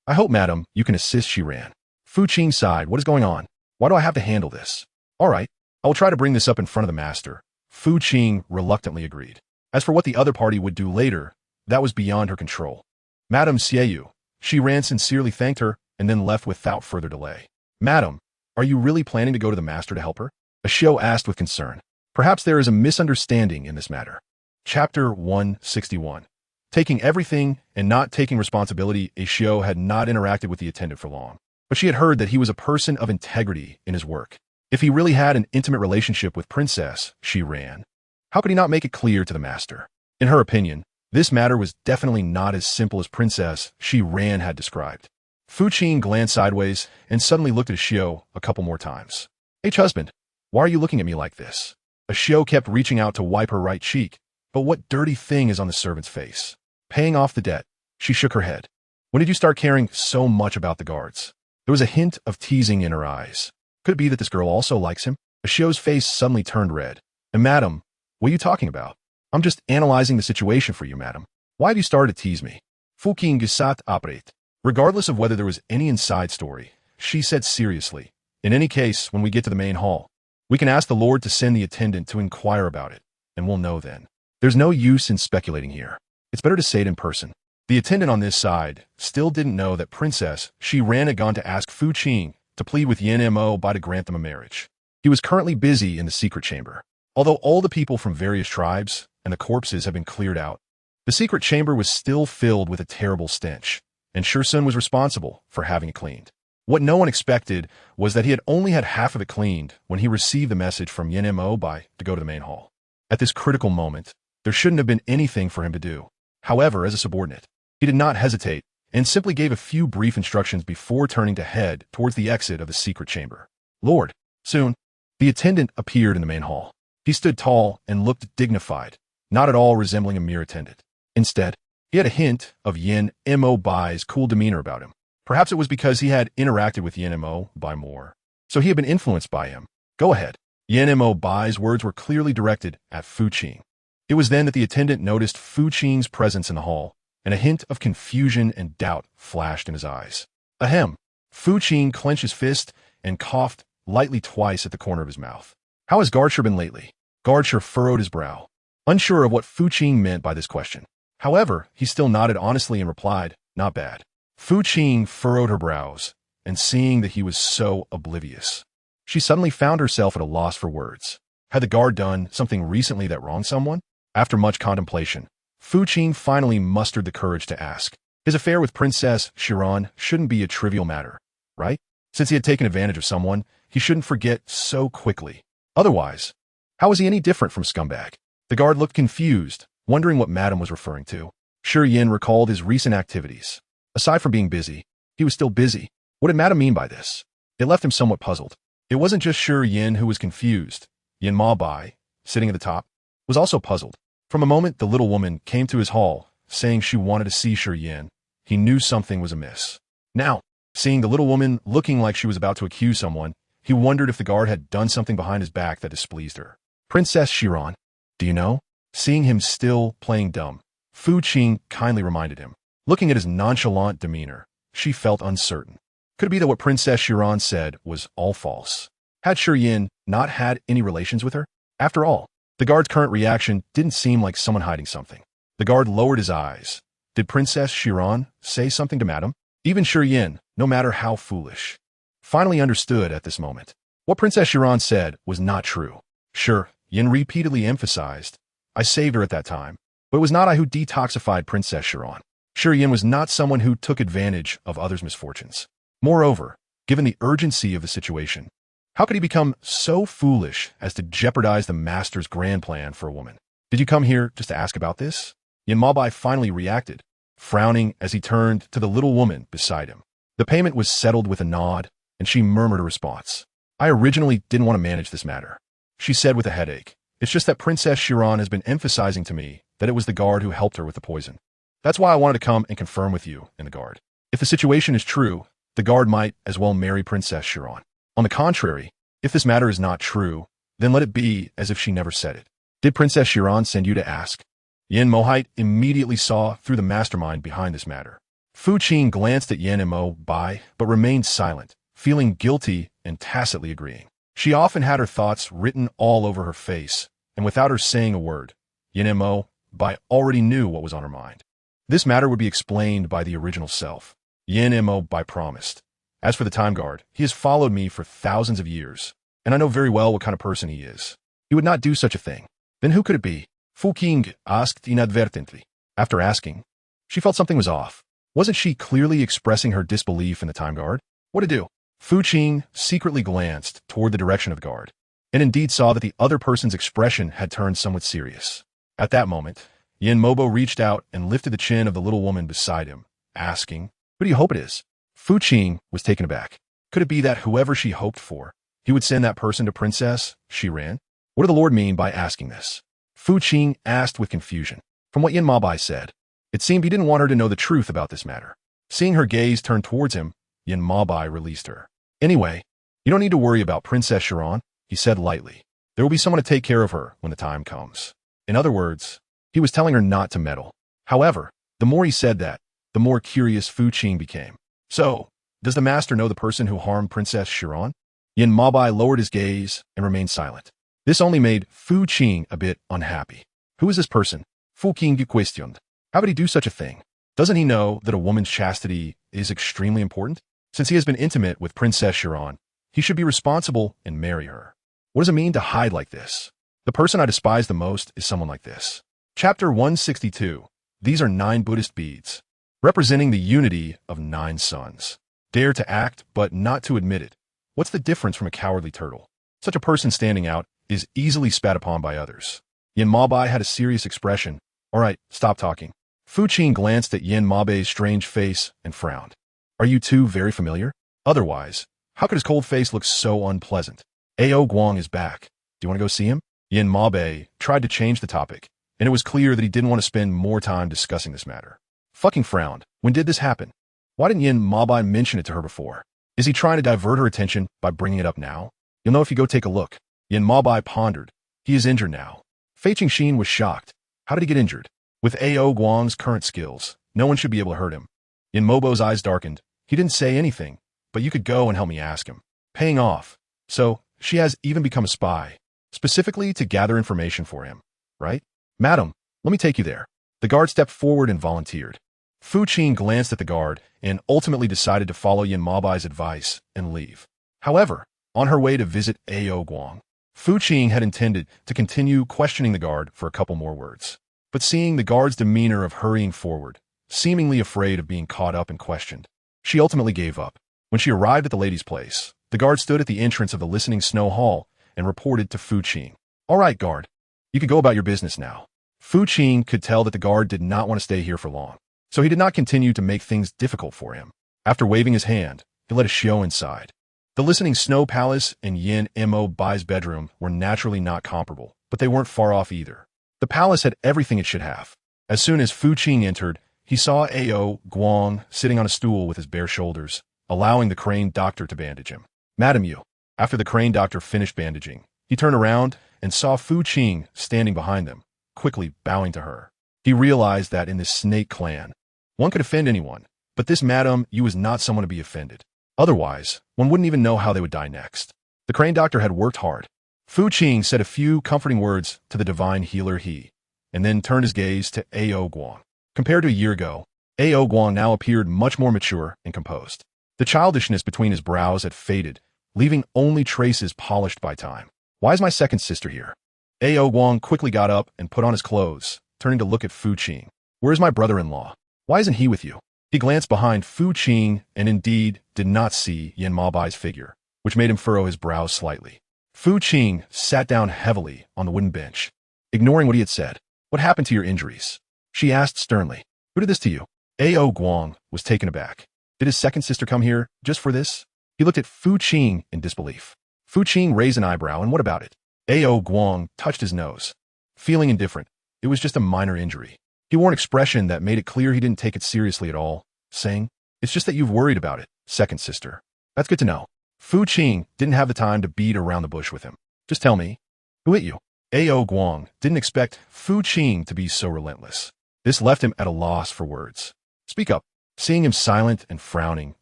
I hope, Madam, you can assist Shi Ran. Fu Qing sighed. What is going on? Why do I have to handle this? All right, I will try to bring this up in front of the master. Fu Qing reluctantly agreed. As for what the other party would do later, that was beyond her control. Madam Xiaoyu, Shi Ran sincerely thanked her and then left without further delay. Madam, are you really planning to go to the master to help her? Ashio asked with concern. Perhaps there is a misunderstanding in this matter. Chapter 161. Taking everything and not taking responsibility, Ashio had not interacted with the attendant for long, but she had heard that he was a person of integrity in his work. If he really had an intimate relationship with Princess Shi Ran, how could he not make it clear to the master? In her opinion, this matter was definitely not as simple as Princess Shi Ran had described. Fu Qing glanced sideways and suddenly looked at Ashio a couple more times. Husband, why are you looking at me like this? Ashio kept reaching out to wipe her right cheek, but what dirty thing is on the servant's face? Paying off the debt. She shook her head. When did you start caring so much about the guards? There was a hint of teasing in her eyes. Could it be that this girl also likes him? Ashio's face suddenly turned red. And Madam, what are you talking about? I'm just analyzing the situation for you, Madam. Why have you started to tease me? Fu Qing gesat operate. Regardless of whether there was any inside story, she said seriously, in any case, when we get to the main hall, we can ask the Lord to send the attendant to inquire about it, and we'll know then. There's no use in speculating here. It's better to say it in person. The attendant on this side still didn't know that Princess Shi Ran had gone to ask Fu Qing to plead with Yin Mo Bai to grant them a marriage. He was currently busy in the secret chamber. Although all the people from various tribes and the corpses had been cleared out, the secret chamber was still filled with a terrible stench, and Shursun was responsible for having it cleaned. What no one expected was that he had only had half of it cleaned when he received the message from Yin Mo Bai to go to the main hall. At this critical moment, there shouldn't have been anything for him to do. However, as a subordinate, he did not hesitate and simply gave a few brief instructions before turning to head towards the exit of the secret chamber. Lord, soon, the attendant appeared in the main hall. He stood tall and looked dignified, not at all resembling a mere attendant. Instead, he had a hint of Yin Mo Bai's cool demeanor about him. Perhaps it was because he had interacted with Yin Mo Bai more, so he had been influenced by him. Go ahead. Yin Mo Bai's words were clearly directed at Fu Qing. It was then that the attendant noticed Fu Qing's presence in the hall, and a hint of confusion and doubt flashed in his eyes. Ahem. Fu Qing clenched his fist and coughed lightly twice at the corner of his mouth. How has Gardshur been lately? Gardshur furrowed his brow, unsure of what Fu Qing meant by this question. However, he still nodded honestly and replied, not bad. Fu Qing furrowed her brows, and seeing that he was so oblivious, she suddenly found herself at a loss for words. Had the guard done something recently that wronged someone? After much contemplation, Fu Qing finally mustered the courage to ask. His affair with Princess Shi Ran shouldn't be a trivial matter, right? Since he had taken advantage of someone, he shouldn't forget so quickly. Otherwise, how was he any different from scumbag? The guard looked confused, wondering what Madam was referring to. Shi Yin recalled his recent activities. Aside from being busy, he was still busy. What did Madam mean by this? It left him somewhat puzzled. It wasn't just Shi Yin who was confused. Yin Ma Bai, sitting at the top, was also puzzled. From a moment the little woman came to his hall, saying she wanted to see Shi Yin, he knew something was amiss. Now, seeing the little woman looking like she was about to accuse someone, he wondered if the guard had done something behind his back that displeased her. Princess Shi Ran, do you know? Seeing him still playing dumb, Fu Qing kindly reminded him. Looking at his nonchalant demeanor, she felt uncertain. Could it be that what Princess Chiron said was all false? Had Yin not had any relations with her? After all, the guard's current reaction didn't seem like someone hiding something. The guard lowered his eyes. Did Princess Chiron say something to Madame? Even Yin, no matter how foolish, finally understood at this moment. What Princess Chiron said was not true. Sure, Yin repeatedly emphasized, I saved her at that time, but it was not I who detoxified Princess Chiron. Yin was not someone who took advantage of others' misfortunes. Moreover, given the urgency of the situation, how could he become so foolish as to jeopardize the master's grand plan for a woman? Did you come here just to ask about this? Yin Mabai finally reacted, frowning as he turned to the little woman beside him. The payment was settled with a nod, and she murmured a response. I originally didn't want to manage this matter, she said with a headache. It's just that Princess Chiron has been emphasizing to me that it was the guard who helped her with the poison. That's why I wanted to come and confirm with you and the guard. If the situation is true, the guard might as well marry Princess Chiron. On the contrary, if this matter is not true, then let it be as if she never said it. Did Princess Chiron send you to ask? Yin Mohite immediately saw through the mastermind behind this matter. Fu Qing glanced at Yin Mo Bai, but remained silent, feeling guilty and tacitly agreeing. She often had her thoughts written all over her face, and without her saying a word, Yin Mo Bai already knew what was on her mind. This matter would be explained by the original self. Yin Mo Bai promised. As for the time guard, he has followed me for thousands of years, and I know very well what kind of person he is. He would not do such a thing. Then who could it be? Fu Qing asked inadvertently. After asking, she felt something was off. Wasn't she clearly expressing her disbelief in the time guard? What to do? Fu Qing secretly glanced toward the direction of the guard, and indeed saw that the other person's expression had turned somewhat serious. At that moment, Yin Mobo reached out and lifted the chin of the little woman beside him, asking, Who do you hope it is? Fu Qing was taken aback. Could it be that whoever she hoped for, he would send that person to Princess Chiron? What did the Lord mean by asking this? Fu Qing asked with confusion. From what Yin Mabai said, it seemed he didn't want her to know the truth about this matter. Seeing her gaze turn towards him, Yin Mabai released her. Anyway, you don't need to worry about Princess Chiron, he said lightly. There will be someone to take care of her when the time comes. In other words, he was telling her not to meddle. However, the more he said that, the more curious Fu Qing became. So, does the master know the person who harmed Princess Chiron? Yin Mabai lowered his gaze and remained silent. This only made Fu Qing a bit unhappy. Who is this person? Fu Qing questioned. How could he do such a thing? Doesn't he know that a woman's chastity is extremely important? Since he has been intimate with Princess Chiron, he should be responsible and marry her. What does it mean to hide like this? The person I despise the most is someone like this. Chapter 162. These are 9 Buddhist beads, representing the unity of 9 suns. Dare to act, but not to admit it. What's the difference from a cowardly turtle? Such a person standing out is easily spat upon by others. Yin Mabai had a serious expression. All right, stop talking. Fu Qing glanced at Yin Mabai's strange face and frowned. Are you two very familiar? Otherwise, how could his cold face look so unpleasant? Ao Guang is back. Do you want to go see him? Yin Mabai tried to change the topic, and it was clear that he didn't want to spend more time discussing this matter. Fucking frowned. When did this happen? Why didn't Yin Mabai mention it to her before? Is he trying to divert her attention by bringing it up now? You'll know if you go take a look. Yin Mabai pondered. He is injured now. Fei Qingxin was shocked. How did he get injured? With Ao Guang's current skills, no one should be able to hurt him. Yin Mobo's eyes darkened. He didn't say anything, but you could go and help me ask him. Paying off. So, she has even become a spy, specifically to gather information for him, right? Madam, let me take you there. The guard stepped forward and volunteered. Fu Qing glanced at the guard and ultimately decided to follow Yin Mabai's advice and leave. However, on her way to visit Ao Guang, Fu Qing had intended to continue questioning the guard for a couple more words. But seeing the guard's demeanor of hurrying forward, seemingly afraid of being caught up and questioned, she ultimately gave up. When she arrived at the lady's place, the guard stood at the entrance of the listening snow hall and reported to Fu Qing. All right, guard. You could go about your business now. Fu Qing could tell that the guard did not want to stay here for long, so he did not continue to make things difficult for him. After waving his hand, he let us show inside. The listening snow palace and Yin Mo Bai's bedroom were naturally not comparable, but they weren't far off either. The palace had everything it should have. As soon as Fu Qing entered, he saw Ao Guang sitting on a stool with his bare shoulders, allowing the crane doctor to bandage him. Madam Yu. After the crane doctor finished bandaging, he turned around and saw Fu Qing standing behind them, quickly bowing to her. He realized that in this snake clan, one could offend anyone, but this Madam Yu was not someone to be offended. Otherwise, one wouldn't even know how they would die next. The crane doctor had worked hard. Fu Qing said a few comforting words to the divine healer He, and then turned his gaze to Ao Guang. Compared to a year ago, Ao Guang now appeared much more mature and composed. The childishness between his brows had faded, leaving only traces polished by time. Why is my second sister here? Ao Guang quickly got up and put on his clothes, turning to look at Fu Qing. Where's my brother-in-law? Why isn't he with you? He glanced behind Fu Qing and indeed did not see Yin Mabai's figure, which made him furrow his brows slightly. Fu Qing sat down heavily on the wooden bench, ignoring what he had said. What happened to your injuries? She asked sternly. Who did this to you? Ao Guang was taken aback. Did his second sister come here just for this? He looked at Fu Qing in disbelief. Fu Qing raised an eyebrow, and what about it? Ao Guang touched his nose. Feeling indifferent, it was just a minor injury. He wore an expression that made it clear he didn't take it seriously at all, saying, It's just that you've worried about it, second sister. That's good to know. Fu Qing didn't have the time to beat around the bush with him. Just tell me, who hit you? Ao Guang didn't expect Fu Qing to be so relentless. This left him at a loss for words. Speak up. Seeing him silent and frowning,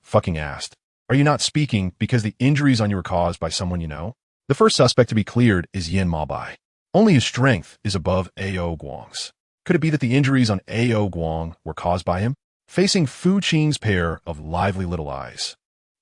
fucking asked, Are you not speaking because the injuries on you were caused by someone you know? The first suspect to be cleared is Yin Mabai. Only his strength is above Ao Guang's. Could it be that the injuries on Ao Guang were caused by him? Facing Fu Qing's pair of lively little eyes,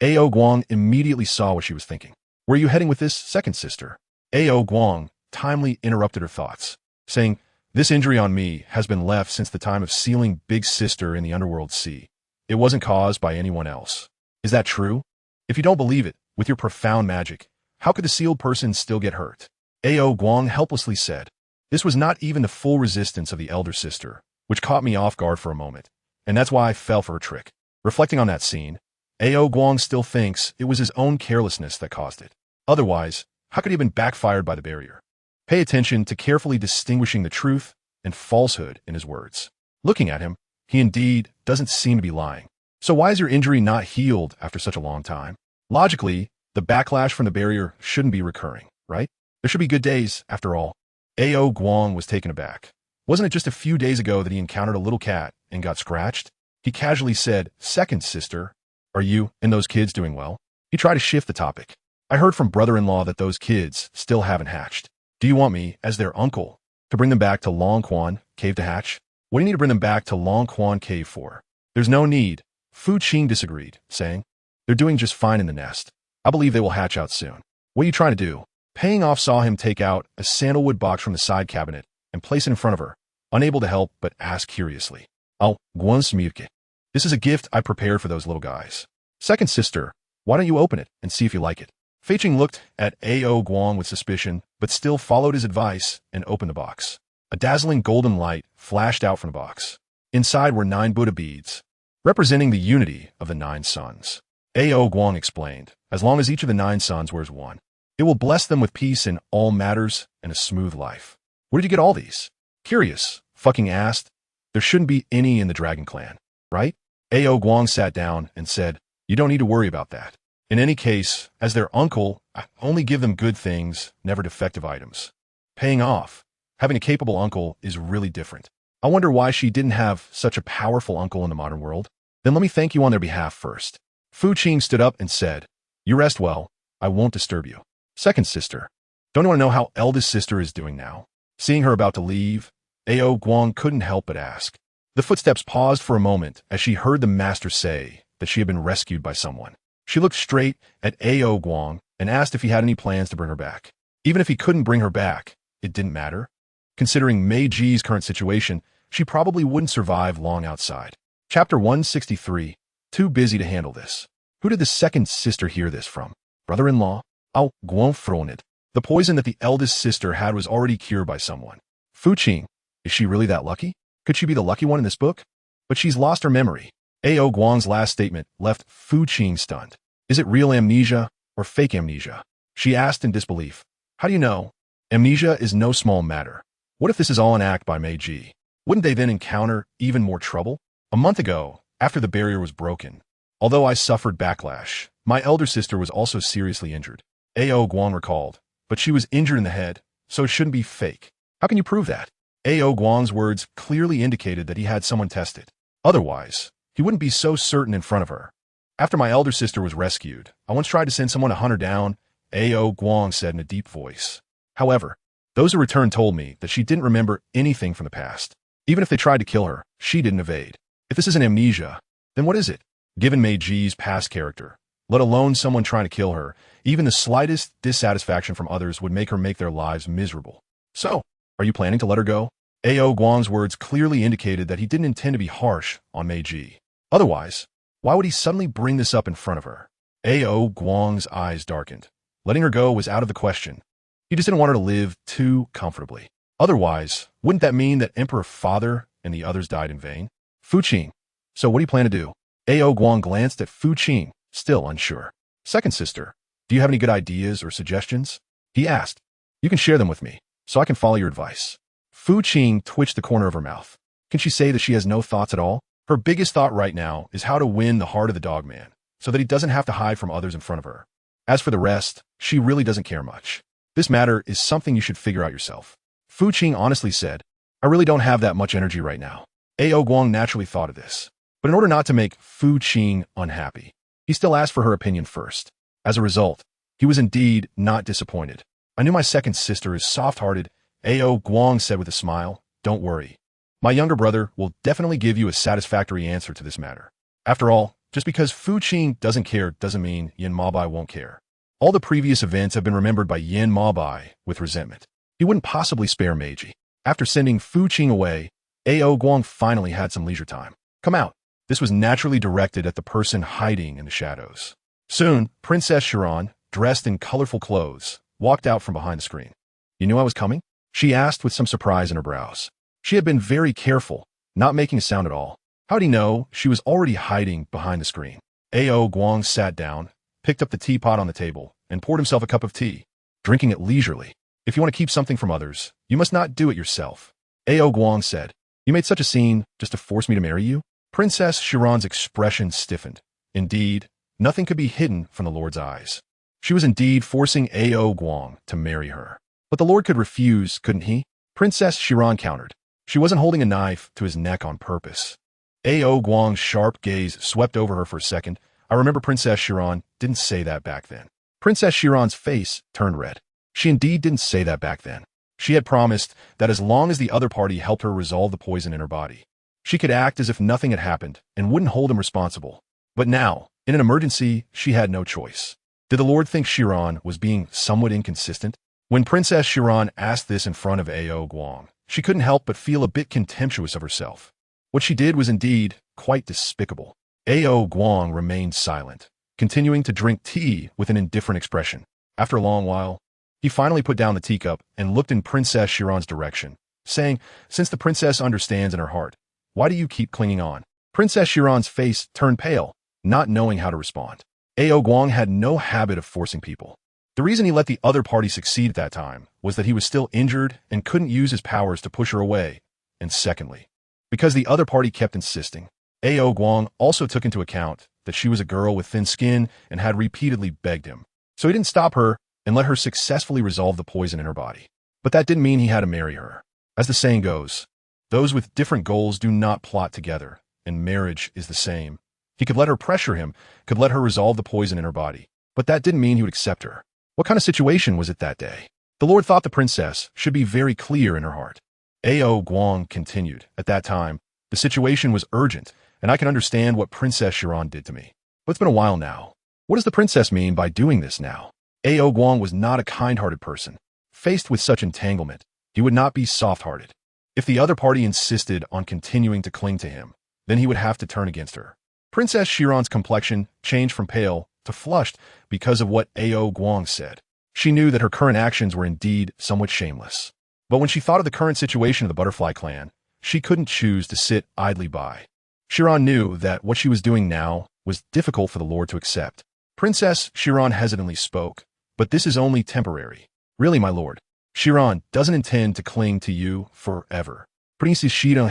Ao Guang immediately saw what she was thinking. Where are you heading with this second sister? Ao Guang timely interrupted her thoughts, saying, This injury on me has been left since the time of sealing Big Sister in the underworld sea. It wasn't caused by anyone else. Is that true? If you don't believe it, with your profound magic, how could the sealed person still get hurt? Ao Guang helplessly said, This was not even the full resistance of the elder sister, which caught me off guard for a moment, and that's why I fell for her trick. Reflecting on that scene, Ao Guang still thinks it was his own carelessness that caused it. Otherwise, how could he have been backfired by the barrier? Pay attention to carefully distinguishing the truth and falsehood in his words. Looking at him, he indeed doesn't seem to be lying. So why is your injury not healed after such a long time? Logically, the backlash from the barrier shouldn't be recurring, right? There should be good days, after all. Ao Guang was taken aback. Wasn't it just a few days ago that he encountered a little cat and got scratched? He casually said, Second sister, are you and those kids doing well? He tried to shift the topic. I heard from brother-in-law that those kids still haven't hatched. Do you want me, as their uncle, to bring them back to Long Quan Cave to hatch? What do you need to bring them back to Long Quan Cave for? There's no need. Fu Qing disagreed, saying, They're doing just fine in the nest. I believe they will hatch out soon. What are you trying to do? Paying off saw him take out a sandalwood box from the side cabinet and place it in front of her, unable to help but ask curiously. Oh, Guan Smirke. This is a gift I prepared for those little guys. Second sister, why don't you open it and see if you like it? Fei Qing looked at Ao Guang with suspicion, but still followed his advice and opened the box. A dazzling golden light flashed out from the box. Inside were 9 Buddha beads, representing the unity of the 9 suns. Ao Guang explained, as long as each of the 9 suns wears one, it will bless them with peace in all matters and a smooth life. Where did you get all these? Curious, fucking asked. There shouldn't be any in the Dragon Clan, right? Ao Guang sat down and said, You don't need to worry about that. In any case, as their uncle, I only give them good things, never defective items. Paying off. Having a capable uncle is really different. I wonder why she didn't have such a powerful uncle in the modern world. Then let me thank you on their behalf first. Fu Qing stood up and said, You rest well. I won't disturb you. Second sister. Don't you want to know how eldest sister is doing now? Seeing her about to leave, Ao Guang couldn't help but ask. The footsteps paused for a moment as she heard the master say that she had been rescued by someone. She looked straight at Ao Guang and asked if he had any plans to bring her back. Even if he couldn't bring her back, it didn't matter. Considering Mei Ji's current situation, she probably wouldn't survive long outside. Chapter 163. Too busy to handle this. Who did the second sister hear this from? Brother-in-law? Ao Guang fronted. The poison that the eldest sister had was already cured by someone. Fu Qing. Is she really that lucky? Could she be the lucky one in this book? But she's lost her memory. Ao Guang's last statement left Fu Qing stunned. Is it real amnesia or fake amnesia? She asked in disbelief. How do you know? Amnesia is no small matter. What if this is all an act by Mei Ji? Wouldn't they then encounter even more trouble? A month ago, after the barrier was broken, although I suffered backlash, my elder sister was also seriously injured. Ao Guang recalled, but she was injured in the head, so it shouldn't be fake. How can you prove that? Ao Guang's words clearly indicated that he had someone test it. Otherwise, he wouldn't be so certain in front of her. After my elder sister was rescued, I once tried to send someone to hunt her down, A.O. Guang said in a deep voice. However, those who returned told me that she didn't remember anything from the past. Even if they tried to kill her, she didn't evade. If this isn't amnesia, then what is it? Given Mei Ji's past character, let alone someone trying to kill her, even the slightest dissatisfaction from others would make her make their lives miserable. So, are you planning to let her go? A.O. Guang's words clearly indicated that he didn't intend to be harsh on Mei Ji. Otherwise, why would he suddenly bring this up in front of her? A.O. Guang's eyes darkened. Letting her go was out of the question. He just didn't want her to live too comfortably. Otherwise, wouldn't that mean that Emperor Father and the others died in vain? Fu Qing. So what do you plan to do? A.O. Guang glanced at Fu Qing, still unsure. Second sister, do you have any good ideas or suggestions? He asked. You can share them with me, so I can follow your advice. Fu Qing twitched the corner of her mouth. Can she say that she has no thoughts at all? Her biggest thought right now is how to win the heart of the dogman, so that he doesn't have to hide from others in front of her. As for the rest, she really doesn't care much. This matter is something you should figure out yourself. Fu Qing honestly said, I really don't have that much energy right now. A.O. Guang naturally thought of this. But in order not to make Fu Qing unhappy, he still asked for her opinion first. As a result, he was indeed not disappointed. I knew my second sister is soft-hearted, A.O. Guang said with a smile. Don't worry. My younger brother will definitely give you a satisfactory answer to this matter. After all, just because Fu Qing doesn't care doesn't mean Yin Maobai won't care. All the previous events have been remembered by Yin Maobai with resentment. He wouldn't possibly spare Meiji. After sending Fu Qing away, A.O. Guang finally had some leisure time. Come out. This was naturally directed at the person hiding in the shadows. Soon, Princess Chiron, dressed in colorful clothes, walked out from behind the screen. You knew I was coming? She asked with some surprise in her brows. She had been very careful, not making a sound at all. How'd he know she was already hiding behind the screen? A.O. Guang sat down, picked up the teapot on the table, and poured himself a cup of tea, drinking it leisurely. If you want to keep something from others, you must not do it yourself. A.O. Guang said, You made such a scene just to force me to marry you? Princess Chiron's expression stiffened. Indeed, nothing could be hidden from the Lord's eyes. She was indeed forcing A.O. Guang to marry her. But the Lord could refuse, couldn't he? Princess Chiron countered. She wasn't holding a knife to his neck on purpose. A.O. Guang's sharp gaze swept over her for a second. I remember Princess Chiron didn't say that back then. Princess Chiron's face turned red. She indeed didn't say that back then. She had promised that as long as the other party helped her resolve the poison in her body, she could act as if nothing had happened and wouldn't hold him responsible. But now, in an emergency, she had no choice. Did the Lord think Chiron was being somewhat inconsistent? When Princess Chiron asked this in front of A.O. Guang, she couldn't help but feel a bit contemptuous of herself. What she did was indeed quite despicable. A.O. Guang remained silent, continuing to drink tea with an indifferent expression. After a long while, he finally put down the teacup and looked in Princess Chiron's direction, saying, Since the princess understands in her heart, why do you keep clinging on? Princess Chiron's face turned pale, not knowing how to respond. A.O. Guang had no habit of forcing people. The reason he let the other party succeed at that time was that he was still injured and couldn't use his powers to push her away. And secondly, because the other party kept insisting. A.O. Guang also took into account that she was a girl with thin skin and had repeatedly begged him. So he didn't stop her and let her successfully resolve the poison in her body. But that didn't mean he had to marry her. As the saying goes, those with different goals do not plot together, and marriage is the same. He could let her pressure him, could let her resolve the poison in her body, but that didn't mean he would accept her. What kind of situation was it that day? The Lord thought the princess should be very clear in her heart. A.O. Guang continued, At that time, the situation was urgent, and I can understand what Princess Chiron did to me. But it's been a while now. What does the princess mean by doing this now? A.O. Guang was not a kind-hearted person. Faced with such entanglement, he would not be soft-hearted. If the other party insisted on continuing to cling to him, then he would have to turn against her. Princess Chiron's complexion changed from pale to flushed because of what A.O. Guang said. She knew that her current actions were indeed somewhat shameless. But when she thought of the current situation of the Butterfly Clan, she couldn't choose to sit idly by. Chiron knew that what she was doing now was difficult for the Lord to accept. Princess Chiron hesitantly spoke, But this is only temporary. Really, my lord, Chiron doesn't intend to cling to you forever. Princess Chiron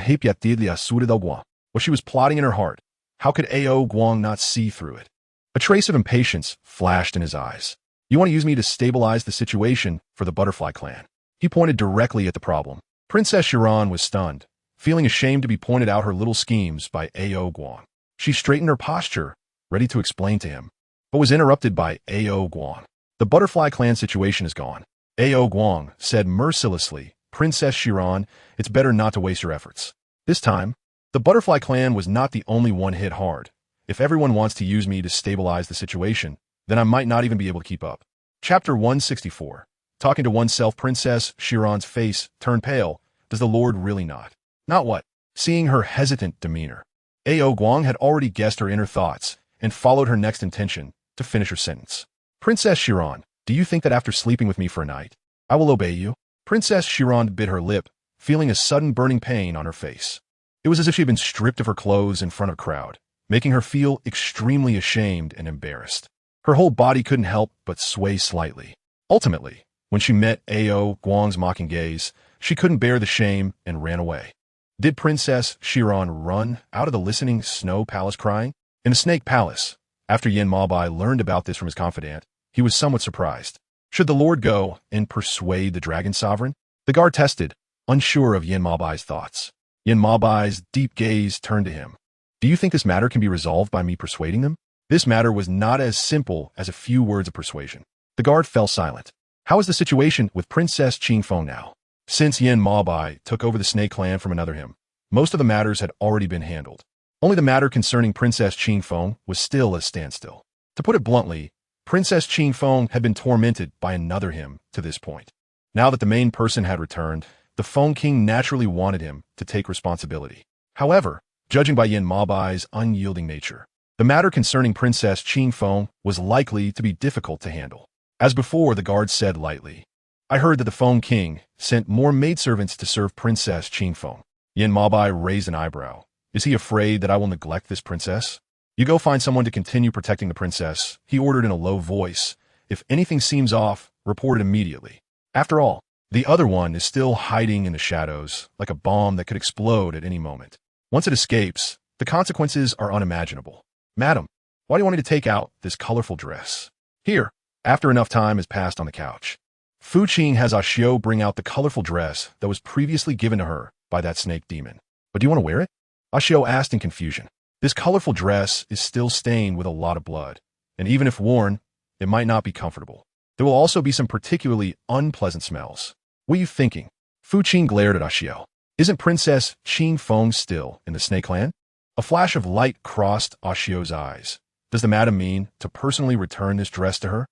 what she was plotting in her heart. How could A.O. Guang not see through it? A trace of impatience flashed in his eyes. You want to use me to stabilize the situation for the Butterfly Clan. He pointed directly at the problem. Princess Chiron was stunned, feeling ashamed to be pointed out her little schemes by A.O. Guang. She straightened her posture, ready to explain to him, but was interrupted by Ao Guang. The butterfly clan situation is gone. Ao Guang said mercilessly, Princess Shiran, it's better not to waste your efforts. This time, the butterfly clan was not the only one hit hard. If everyone wants to use me to stabilize the situation, then I might not even be able to keep up. Chapter 164. Talking to oneself. Princess Shiran's face turned pale. Does the Lord really not? Not what? Seeing her hesitant demeanor, Ao Guang had already guessed her inner thoughts and followed her next intention to finish her sentence. Princess Shiran, do you think that after sleeping with me for a night, I will obey you? Princess Shiran bit her lip, feeling a sudden burning pain on her face. It was as if she had been stripped of her clothes in front of a crowd, making her feel extremely ashamed and embarrassed. Her whole body couldn't help but sway slightly. Ultimately, when she met Ao Guang's mocking gaze, she couldn't bear the shame and ran away. Did Princess Shiran run out of the listening snow palace crying? In the snake palace, after Yin Mabai learned about this from his confidant, he was somewhat surprised. Should the Lord go and persuade the dragon sovereign? The guard tested, unsure of Yin Mabai's thoughts. Yin Mabai's deep gaze turned to him. Do you think this matter can be resolved by me persuading them? This matter was not as simple as a few words of persuasion. The guard fell silent. How is the situation with Princess Qing now? Since Yin Mabai took over the snake clan from another him, most of the matters had already been handled. Only the matter concerning Princess Qing was still a standstill. To put it bluntly, Princess Qing had been tormented by another him to this point. Now that the main person had returned, the Feng King naturally wanted him to take responsibility. However, judging by Yin Mabai's unyielding nature, the matter concerning Princess Qing was likely to be difficult to handle. As before, the guard said lightly, I heard that the Feng King sent more maidservants to serve Princess Qing. Yin Mabai raised an eyebrow. Is he afraid that I will neglect this princess? You go find someone to continue protecting the princess, he ordered in a low voice. If anything seems off, report it immediately. After all, the other one is still hiding in the shadows, like a bomb that could explode at any moment. Once it escapes, the consequences are unimaginable. Madam, why do you want me to take out this colorful dress? Here, after enough time has passed on the couch. Fu Qing has Ashio bring out the colorful dress that was previously given to her by that snake demon. But do you want to wear it? Ashio asked in confusion. This colorful dress is still stained with a lot of blood, and even if worn, it might not be comfortable. There will also be some particularly unpleasant smells. What are you thinking? Fu Qing glared at Ashio. Isn't Princess Qing still in the snake clan? A flash of light crossed Ashio's eyes. Does the madam mean to personally return this dress to her?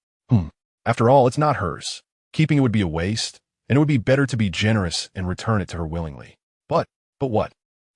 After all, it's not hers. Keeping it would be a waste, and it would be better to be generous and return it to her willingly. But what?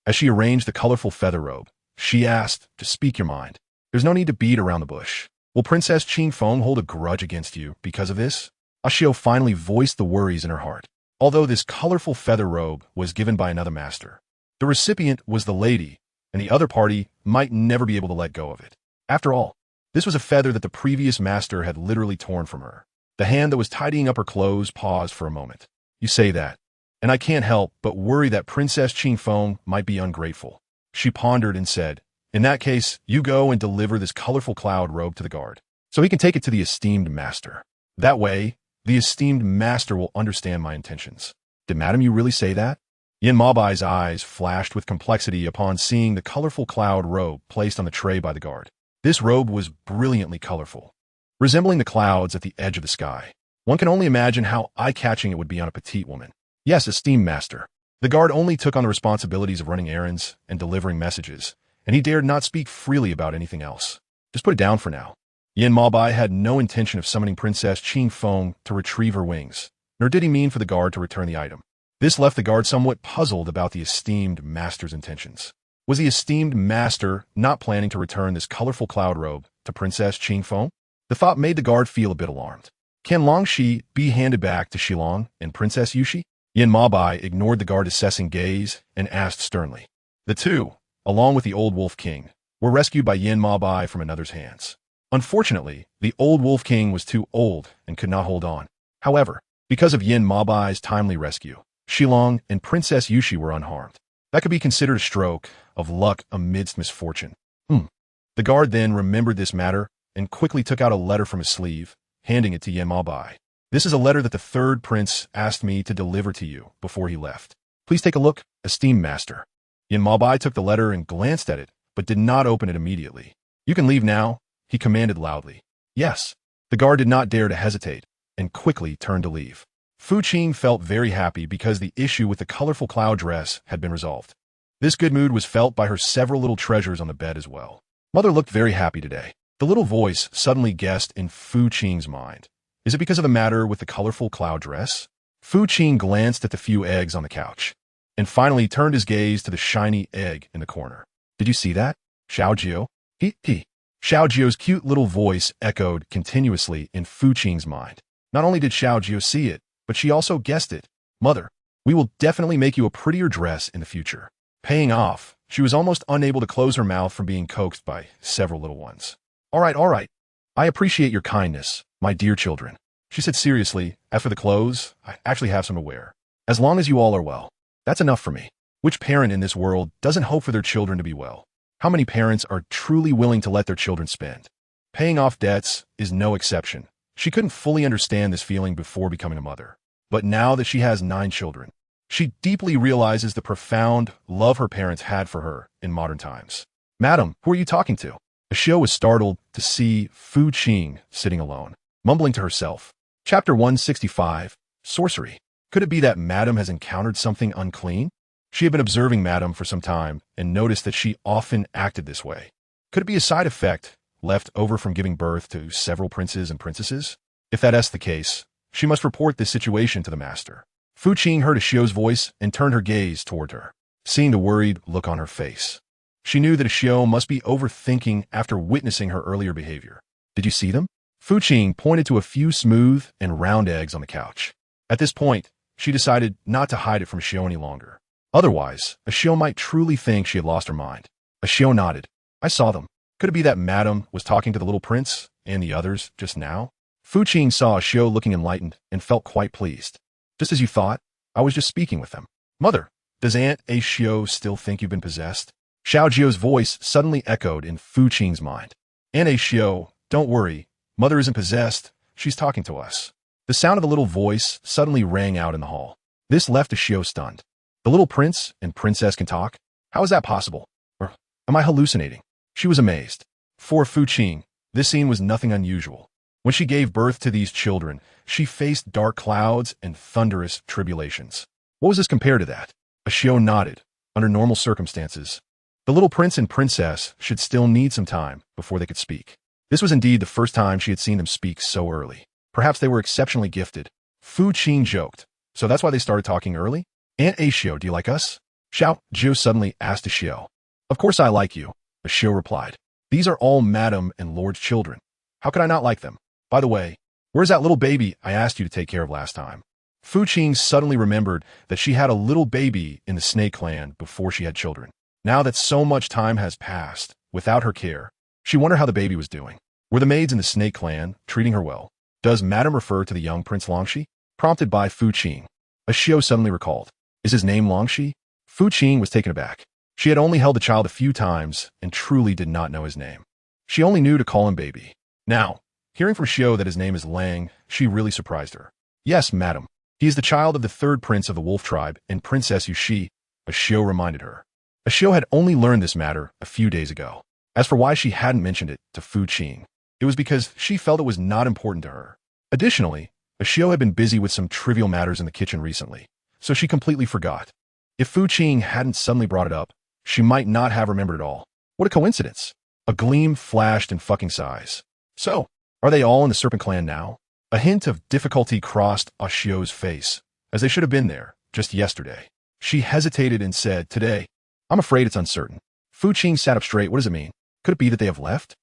As she arranged the colorful feather robe, she asked, to speak your mind. There's no need to beat around the bush. Will Princess Qing hold a grudge against you because of this? Ashio finally voiced the worries in her heart. Although this colorful feather robe was given by another master, the recipient was the lady, and the other party might never be able to let go of it. After all, this was a feather that the previous master had literally torn from her. The hand that was tidying up her clothes paused for a moment. You say that, and I can't help but worry that Princess Qing might be ungrateful. She pondered and said, in that case, you go and deliver this colorful cloud robe to the guard, so he can take it to the esteemed master. That way, the esteemed master will understand my intentions. Did madam you really say that? Yin Mabai's eyes flashed with complexity upon seeing the colorful cloud robe placed on the tray by the guard. This robe was brilliantly colorful, resembling the clouds at the edge of the sky. One can only imagine how eye-catching it would be on a petite woman. Yes, esteemed master. The guard only took on the responsibilities of running errands and delivering messages, and he dared not speak freely about anything else. Just put it down for now. Yin Mabai had no intention of summoning Princess Qing to retrieve her wings, nor did he mean for the guard to return the item. This left the guard somewhat puzzled about the esteemed master's intentions. Was the esteemed master not planning to return this colorful cloud robe to Princess Qing? The thought made the guard feel a bit alarmed. Can Longxi be handed back to Shilong and Princess Yushi? Yin Mabai ignored the guard's assessing gaze and asked sternly. The two, along with the old Wolf King, were rescued by Yin Mabai from another's hands. Unfortunately, the old Wolf King was too old and could not hold on. However, because of Yin Mabai's timely rescue, Shilong and Princess Yushi were unharmed. That could be considered a stroke of luck amidst misfortune. The guard then remembered this matter and quickly took out a letter from his sleeve, handing it to Yin Mabai. This is a letter that the third prince asked me to deliver to you before he left. Please take a look, esteemed master. Yin Mabai took the letter and glanced at it, but did not open it immediately. You can leave now, he commanded loudly. Yes. The guard did not dare to hesitate, and quickly turned to leave. Fu Qing felt very happy because the issue with the colorful cloud dress had been resolved. This good mood was felt by her several little treasures on the bed as well. Mother looked very happy today. The little voice suddenly guessed in Fu Qing's mind. Is it because of the matter with the colorful cloud dress? Fu Qing glanced at the few eggs on the couch, and finally turned his gaze to the shiny egg in the corner. Did you see that? Xiao Jiu? He. Xiao Jiu's cute little voice echoed continuously in Fu Qing's mind. Not only did Xiao Jiu see it, but she also guessed it. Mother, we will definitely make you a prettier dress in the future. Paying off, she was almost unable to close her mouth from being coaxed by several little ones. All right. I appreciate your kindness, my dear children. She said seriously, as for the clothes, I actually have some to wear. As long as you all are well, that's enough for me. Which parent in this world doesn't hope for their children to be well? How many parents are truly willing to let their children spend? Paying off debts is no exception. She couldn't fully understand this feeling before becoming a mother. But now that she has 9 children, she deeply realizes the profound love her parents had for her in modern times. Madam, who are you talking to? Ashio was startled to see Fu Qing sitting alone, mumbling to herself. Chapter 165, Sorcery. Could it be that Madam has encountered something unclean? She had been observing Madam for some time and noticed that she often acted this way. Could it be a side effect left over from giving birth to several princes and princesses? If that's the case, she must report this situation to the master. Fu Qing heard Ashio's voice and turned her gaze toward her, seeing the worried look on her face. She knew that Ashio must be overthinking after witnessing her earlier behavior. Did you see them? Fu Qing pointed to a few smooth and round eggs on the couch. At this point, she decided not to hide it from Ashio any longer. Otherwise, Ashio might truly think she had lost her mind. Ashio nodded. I saw them. Could it be that Madam was talking to the little prince and the others just now? Fu Qing saw Ashio looking enlightened and felt quite pleased. Just as you thought, I was just speaking with them. Mother, does Aunt Ashio still think you've been possessed? Xiao Jiu's voice suddenly echoed in Fu Qing's mind. Aunt Ashio, don't worry. Mother isn't possessed. She's talking to us. The sound of the little voice suddenly rang out in the hall. This left Ashio stunned. The little prince and princess can talk? How is that possible? Or am I hallucinating? She was amazed. For Fu Qing, this scene was nothing unusual. When she gave birth to these children, she faced dark clouds and thunderous tribulations. What was this compared to that? Ashio nodded. Under normal circumstances, the little prince and princess should still need some time before they could speak. This was indeed the first time she had seen them speak so early. Perhaps they were exceptionally gifted. Fu Qing joked. So that's why they started talking early? Aunt Ashio, do you like us? Xiao Jiu suddenly asked Ashio. Of course I like you, Ashio replied. These are all Madam and Lord's children. How could I not like them? By the way, where's that little baby I asked you to take care of last time? Fu Qing suddenly remembered that she had a little baby in the snake clan before she had children. Now that so much time has passed without her care, she wondered how the baby was doing. Were the maids in the snake clan treating her well? Does Madam refer to the young Prince Longxi? Prompted by Fu Qing, Ashio suddenly recalled. Is his name Longxi? Fu Qing was taken aback. She had only held the child a few times and truly did not know his name. She only knew to call him baby. Now, hearing from Xiao that his name is Lang, she really surprised her. Yes, madam. He is the child of the 3rd prince of the wolf tribe and Princess Yushi, Ashio reminded her. Ashio had only learned this matter a few days ago. As for why she hadn't mentioned it to Fu Qing, it was because she felt it was not important to her. Additionally, Ashio had been busy with some trivial matters in the kitchen recently, so she completely forgot. If Fu Qing hadn't suddenly brought it up, she might not have remembered it all. What a coincidence. A gleam flashed in fucking size. So, are they all in the Serpent Clan now? A hint of difficulty crossed Ashio's face, as they should have been there just yesterday. She hesitated and said, Today, I'm afraid it's uncertain. Fu Qing sat up straight. What does it mean? Could it be that they have left?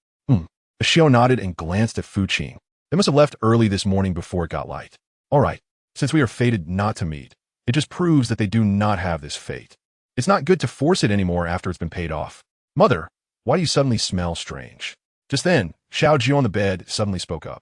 Ashio nodded and glanced at Fu Qing. They must have left early this morning before it got light. All right, since we are fated not to meet, it just proves that they do not have this fate. It's not good to force it anymore after it's been paid off. Mother, why do you suddenly smell strange? Just then, Xiao Jiu on the bed suddenly spoke up.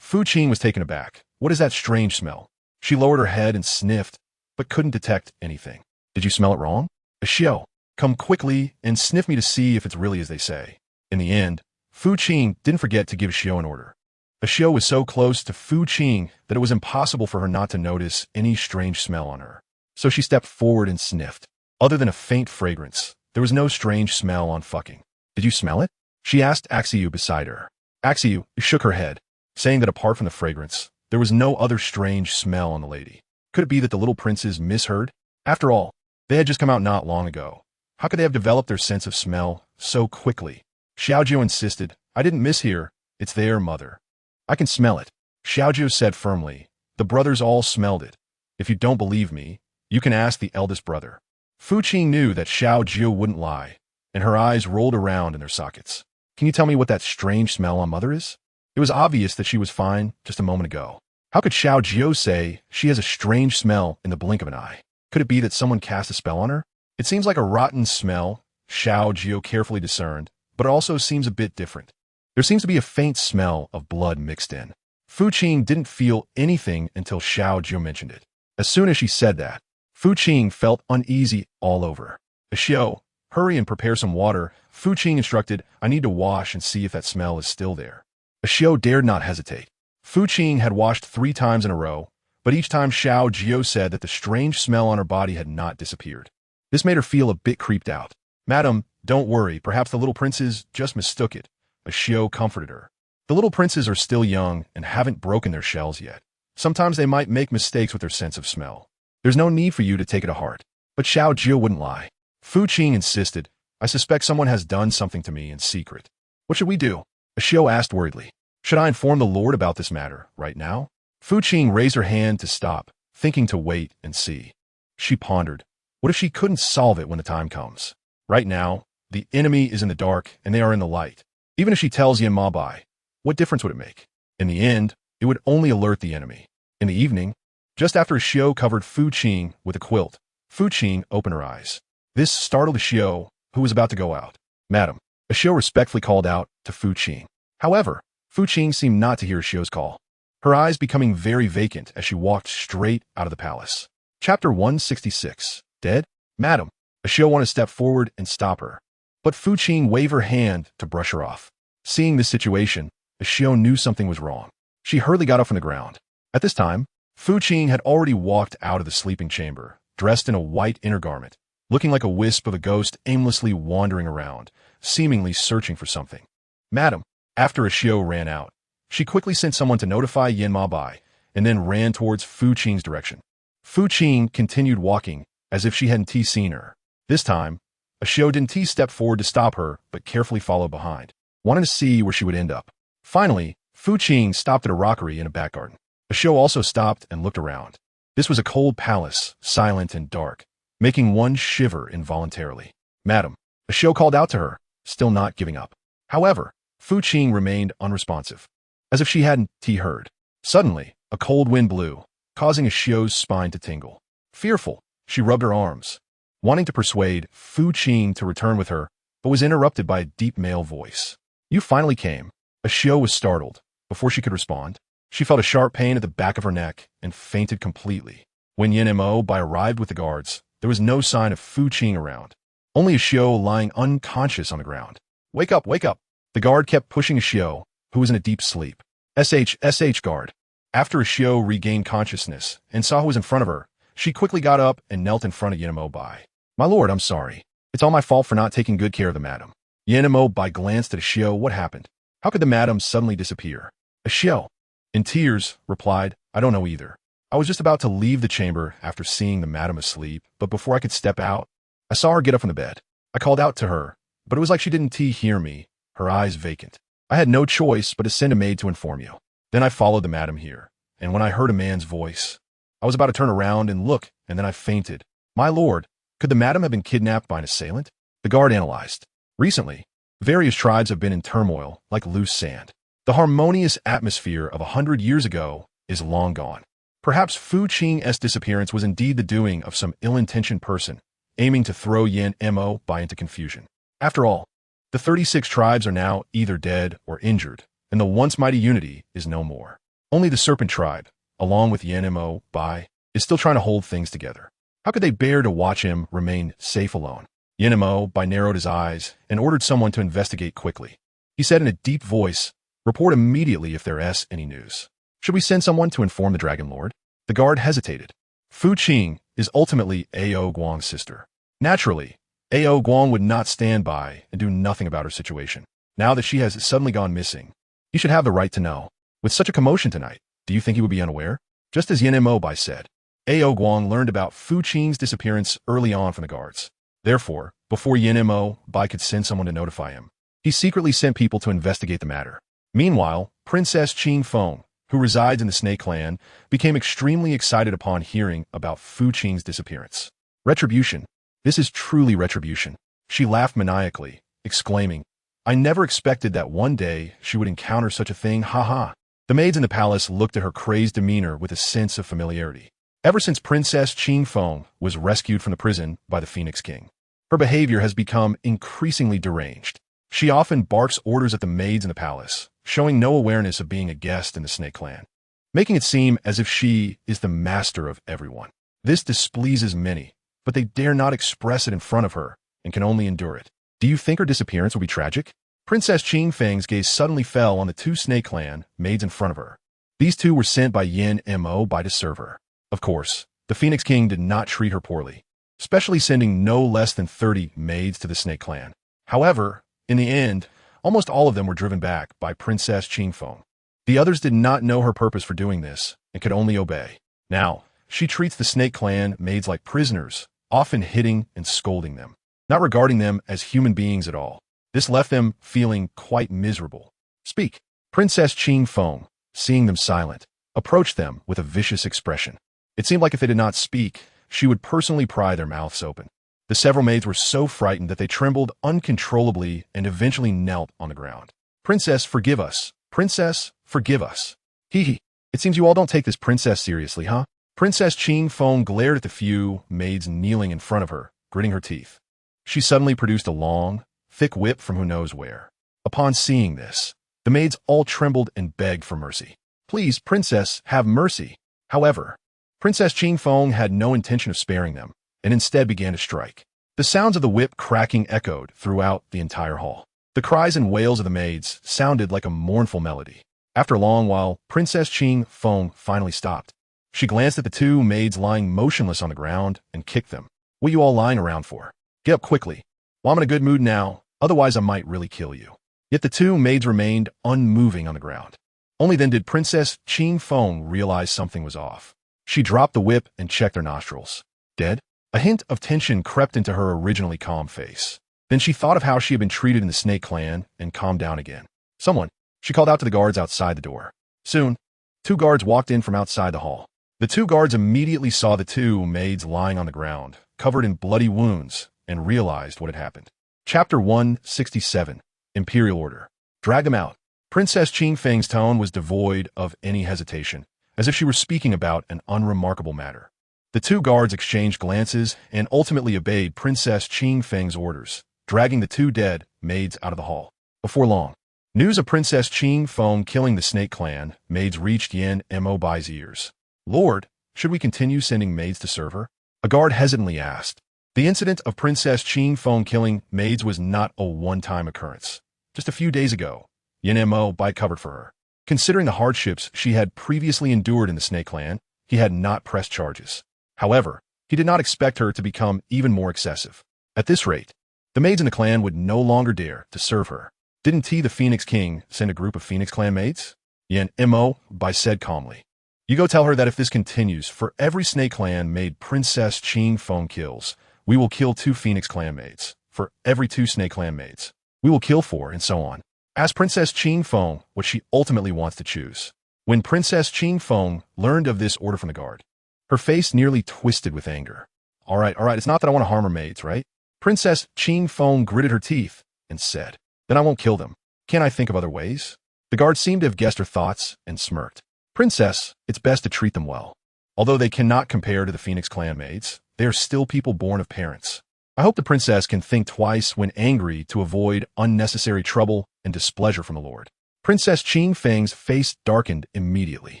Fu Qing was taken aback. What is that strange smell? She lowered her head and sniffed, but couldn't detect anything. Did you smell it wrong? Ashio, come quickly and sniff me to see if it's really as they say. In the end, Fu Qing didn't forget to give Ashio an order. Ashio was so close to Fu Qing that it was impossible for her not to notice any strange smell on her. So she stepped forward and sniffed. Other than a faint fragrance, there was no strange smell on fucking. Did you smell it? She asked Axiu beside her. Axiu shook her head, saying that apart from the fragrance, there was no other strange smell on the lady. Could it be that the little princes misheard? After all, they had just come out not long ago. How could they have developed their sense of smell so quickly? Xiaojiu insisted. I didn't mishear. It's there, mother. I can smell it. Xiaojiu said firmly. The brothers all smelled it. If you don't believe me, you can ask the eldest brother. Fu Qing knew that Xiaojiu wouldn't lie, and her eyes rolled around in their sockets. Can you tell me what that strange smell on mother is? It was obvious that she was fine just a moment ago. How could Xiaojiu say she has a strange smell in the blink of an eye? Could it be that someone cast a spell on her? It seems like a rotten smell, Xiaojiu carefully discerned, but it also seems a bit different. There seems to be a faint smell of blood mixed in. Fu Qing didn't feel anything until Xiaojiu mentioned it. As soon as she said that, Fu Qing felt uneasy all over. Xiao, hurry and prepare some water. Fu Qing instructed. I need to wash and see if that smell is still there. Xiao dared not hesitate. Fu Qing had washed 3 times in a row, but each time Xiaojiu said that the strange smell on her body had not disappeared. This made her feel a bit creeped out. Madam, don't worry, perhaps the little princes just mistook it. Xiao comforted her. The little princes are still young and haven't broken their shells yet. Sometimes they might make mistakes with their sense of smell. There's no need for you to take it to heart. But Xiaojiu wouldn't lie. Fu Qing insisted. I suspect someone has done something to me in secret. What should we do? Xiao asked worriedly. Should I inform the Lord about this matter right now? Fu Qing raised her hand to stop, thinking to wait and see. She pondered. What if she couldn't solve it when the time comes? Right now, the enemy is in the dark and they are in the light. Even if she tells Yin Ma Bai, what difference would it make? In the end, it would only alert the enemy. In the evening, just after Xiao covered Fu Qing with a quilt, Fu Qing opened her eyes. This startled Xiao, who was about to go out. Madam, Xiao respectfully called out to Fu Qing. However, Fu Qing seemed not to hear Xiao's call, her eyes becoming very vacant as she walked straight out of the palace. Chapter 166. Dead? Madam, Xiao wanted to step forward and stop her, but Fu Qing waved her hand to brush her off. Seeing this situation, Xiao knew something was wrong. She hurriedly got up from the ground. At this time, Fu Qing had already walked out of the sleeping chamber, dressed in a white inner garment, looking like a wisp of a ghost aimlessly wandering around, seemingly searching for something. Madam, after Xiao ran out, she quickly sent someone to notify Yin Ma Bai, and then ran towards Fu Qing's direction. Fu Qing continued walking, as if she hadn't seen her. This time, Xiao didn't step forward to stop her, but carefully followed behind, wanting to see where she would end up. Finally, Fu Qing stopped at a rockery in a back garden. Xiao also stopped and looked around. This was a cold palace, silent and dark, making one shiver involuntarily. Madam, Xiao called out to her, still not giving up. However, Fu Qing remained unresponsive, as if she hadn't heard. Suddenly, a cold wind blew, causing Xiao's spine to tingle. Fearful, she rubbed her arms, wanting to persuade Fu Qing to return with her, but was interrupted by a deep male voice. You finally came. Xiao was startled. Before she could respond, she felt a sharp pain at the back of her neck and fainted completely. When Yin Ma Bai arrived with the guards, there was no sign of Fu Qing around, only Xiao lying unconscious on the ground. Wake up, wake up. The guard kept pushing Xiao, who was in a deep sleep. SH guard. After Xiao regained consciousness and saw who was in front of her, she quickly got up and knelt in front of Yin Ma Bai. My lord, I'm sorry. It's all my fault for not taking good care of the madam. Yin Ma Bai glanced at Xiao. What happened? How could the madam suddenly disappear? Xiao, in tears, replied, I don't know either. I was just about to leave the chamber after seeing the madam asleep, but before I could step out, I saw her get up from the bed. I called out to her, but it was like she didn't hear me, her eyes vacant. I had no choice but to send a maid to inform you. Then I followed the madam here, and when I heard a man's voice, I was about to turn around and look, and then I fainted. My lord, could the madam have been kidnapped by an assailant? The guard analyzed. Recently, various tribes have been in turmoil like loose sand. The harmonious atmosphere of 100 years ago is long gone. Perhaps Fu Qing's disappearance was indeed the doing of some ill-intentioned person, aiming to throw Yin Ma Bai into confusion. After all, the 36 tribes are now either dead or injured, and the once mighty unity is no more. Only the serpent tribe, along with Yin Ma Bai, is still trying to hold things together. How could they bear to watch him remain safe alone? Yin Ma Bai narrowed his eyes and ordered someone to investigate quickly. He said in a deep voice, report immediately if there is any news. Should we send someone to inform the Dragon Lord? The guard hesitated. Fu Qing is ultimately Ao Guang's sister. Naturally, Ao Guang would not stand by and do nothing about her situation. now that she has suddenly gone missing. You should have the right to know. With such a commotion tonight, do you think he would be unaware? Just as Yin Mo Bai said. Ao Guang learned about Fu Qing's disappearance early on from the guards. Therefore, before Yin Mo Bai could send someone to notify him, he secretly sent people to investigate the matter. Meanwhile, Princess Qing Feng, who resides in the Snake Clan, became extremely excited upon hearing about Fu Qing's disappearance. Retribution. This is truly retribution. She laughed maniacally, exclaiming, I never expected that one day she would encounter such a thing, haha. The maids in the palace looked at her crazed demeanor with a sense of familiarity. Ever since Princess Qing Feng was rescued from the prison by the Phoenix King, her behavior has become increasingly deranged. She often barks orders at the maids in the palace, showing no awareness of being a guest in the Snake Clan, making it seem as if she is the master of everyone. This displeases many, but they dare not express it in front of her and can only endure it. Do you think her disappearance will be tragic? Princess Qing Feng's gaze suddenly fell on the two Snake Clan maids in front of her. These two were sent by Yin Mo Bai to serve her. Of course, the Phoenix King did not treat her poorly, especially sending no less than 30 maids to the Snake Clan. However, in the end, almost all of them were driven back by Princess Qing Feng. The others did not know her purpose for doing this and could only obey. Now, she treats the Snake Clan maids like prisoners, often hitting and scolding them, not regarding them as human beings at all. This left them feeling quite miserable. Speak. Princess Qing Feng, seeing them silent, approached them with a vicious expression. It seemed like if they did not speak, she would personally pry their mouths open. The several maids were so frightened that they trembled uncontrollably and eventually knelt on the ground. Princess, forgive us. Princess, forgive us. Hee hee. It seems you all don't take this princess seriously, huh? Princess Qing Feng glared at the few maids kneeling in front of her, gritting her teeth. She suddenly produced a long, thick whip from who knows where. Upon seeing this, the maids all trembled and begged for mercy. Please, princess, have mercy. However, Princess Qing Feng had no intention of sparing them, and instead began to strike. The sounds of the whip cracking echoed throughout the entire hall. The cries and wails of the maids sounded like a mournful melody. After a long while, Princess Qing Feng finally stopped. She glanced at the two maids lying motionless on the ground and kicked them. What are you all lying around for? Get up quickly. Well, I'm in a good mood now, otherwise I might really kill you. Yet the two maids remained unmoving on the ground. Only then did Princess Qing Feng realize something was off. She dropped the whip and checked her nostrils. Dead? A hint of tension crept into her originally calm face. Then she thought of how she had been treated in the Snake Clan and calmed down again. Someone. She called out to the guards outside the door. Soon, two guards walked in from outside the hall. The two guards immediately saw the two maids lying on the ground, covered in bloody wounds, and realized what had happened. Chapter 167. Imperial Order. Drag them out. Princess Qing Feng's tone was devoid of any hesitation, as if she were speaking about an unremarkable matter. The two guards exchanged glances and ultimately obeyed Princess Qing Feng's orders, dragging the two dead maids out of the hall. Before long, news of Princess Qing Feng killing the Snake Clan maids reached Yin Mo Bai's ears. Lord, should we continue sending maids to serve her? A guard hesitantly asked. The incident of Princess Qing Feng killing maids was not a one-time occurrence. Just a few days ago, Yin Mo Bai covered for her. Considering the hardships she had previously endured in the Snake Clan, he had not pressed charges. However, he did not expect her to become even more excessive. At this rate, the maids in the clan would no longer dare to serve her. Didn't the Phoenix King send a group of Phoenix Clan maids? Yin Mo Bai said calmly. You go tell her that if this continues, for every Snake Clan maid Princess Qing Feng kills, we will kill 2 Phoenix Clan maids. For every 2 Snake Clan maids, we will kill 4, and so on. Ask Princess Qing Feng what she ultimately wants to choose. When Princess Qing Feng learned of this order from the guard, her face nearly twisted with anger. All right, it's not that I want to harm her maids, right? Princess Qing Feng gritted her teeth and said, Then I won't kill them. Can't I think of other ways? The guard seemed to have guessed her thoughts and smirked. Princess, it's best to treat them well. Although they cannot compare to the Phoenix Clan maids, they are still people born of parents. I hope the princess can think twice when angry to avoid unnecessary trouble and displeasure from the Lord. Princess Qing Feng's face darkened immediately.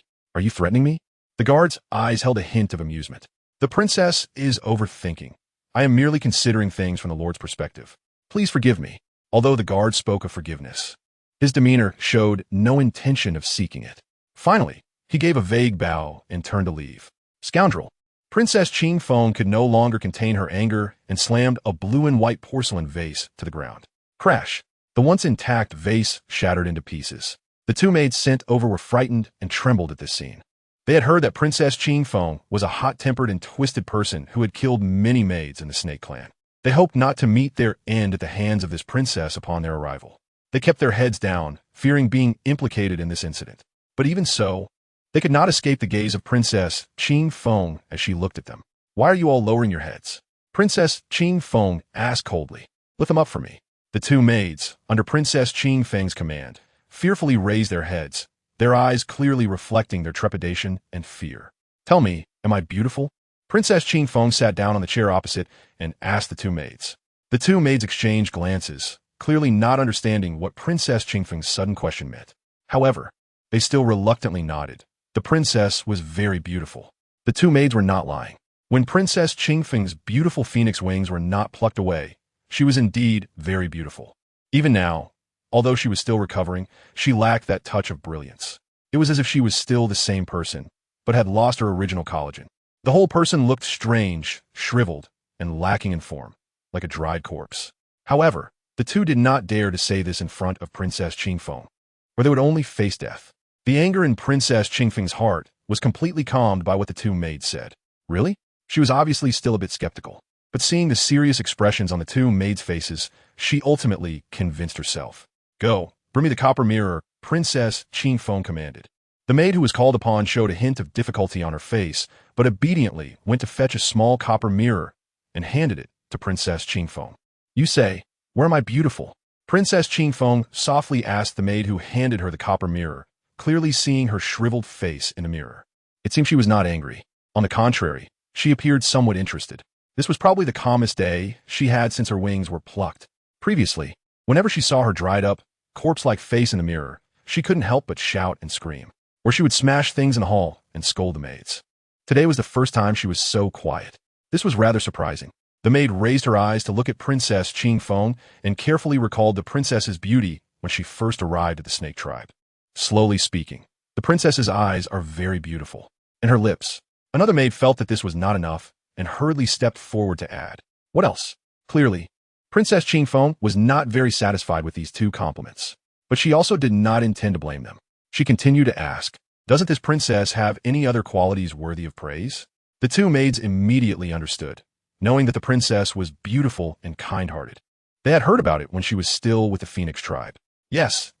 Are you threatening me? The guard's eyes held a hint of amusement. The princess is overthinking. I am merely considering things from the Lord's perspective. Please forgive me. Although the guard spoke of forgiveness, his demeanor showed no intention of seeking it. Finally, he gave a vague bow and turned to leave. Scoundrel! Princess Qing Feng could no longer contain her anger and slammed a blue and white porcelain vase to the ground. Crash! The once intact vase shattered into pieces. The two maids sent over were frightened and trembled at this scene. They had heard that Princess Qing was a hot-tempered and twisted person who had killed many maids in the Snake Clan. They hoped not to meet their end at the hands of this princess upon their arrival. They kept their heads down, fearing being implicated in this incident. But even so, they could not escape the gaze of Princess Qing as she looked at them. "Why are you all lowering your heads?" Princess Qing asked coldly. "Lift them up for me." The two maids, under Princess Qing's command, fearfully raised their heads, their eyes clearly reflecting their trepidation and fear. "Tell me, am I beautiful?" Princess Qing sat down on the chair opposite and asked the two maids. The two maids exchanged glances, clearly not understanding what Princess Qing's sudden question meant. However, they still reluctantly nodded. The princess was very beautiful. The two maids were not lying. When Princess Qing's beautiful phoenix wings were not plucked away, she was indeed very beautiful. Even now, although she was still recovering, she lacked that touch of brilliance. It was as if she was still the same person, but had lost her original collagen. The whole person looked strange, shriveled, and lacking in form, like a dried corpse. However, the two did not dare to say this in front of Princess Qing, or they would only face death. The anger in Princess Qing's heart was completely calmed by what the two maids said. Really? She was obviously still a bit skeptical, but seeing the serious expressions on the two maids' faces, she ultimately convinced herself. "Go, bring me the copper mirror," Princess Qing commanded. The maid who was called upon showed a hint of difficulty on her face, but obediently went to fetch a small copper mirror and handed it to Princess Qing. "You say, where am I beautiful?" Princess Qing softly asked the maid who handed her the copper mirror, clearly seeing her shriveled face in the mirror. It seemed she was not angry. On the contrary, she appeared somewhat interested. This was probably the calmest day she had since her wings were plucked. Previously, whenever she saw her dried-up, corpse-like face in the mirror, she couldn't help but shout and scream. Or she would smash things in the hall and scold the maids. Today was the first time she was so quiet. This was rather surprising. The maid raised her eyes to look at Princess Qing and carefully recalled the princess's beauty when she first arrived at the snake tribe. Slowly speaking, the princess's eyes are very beautiful. And her lips. Another maid felt that this was not enough and hurriedly stepped forward to add. What else? Clearly, Princess Qing was not very satisfied with these two compliments. But she also did not intend to blame them. She continued to ask, "Doesn't this princess have any other qualities worthy of praise?" The two maids immediately understood, knowing that the princess was beautiful and kind-hearted. They had heard about it when she was still with the Phoenix tribe. Yes,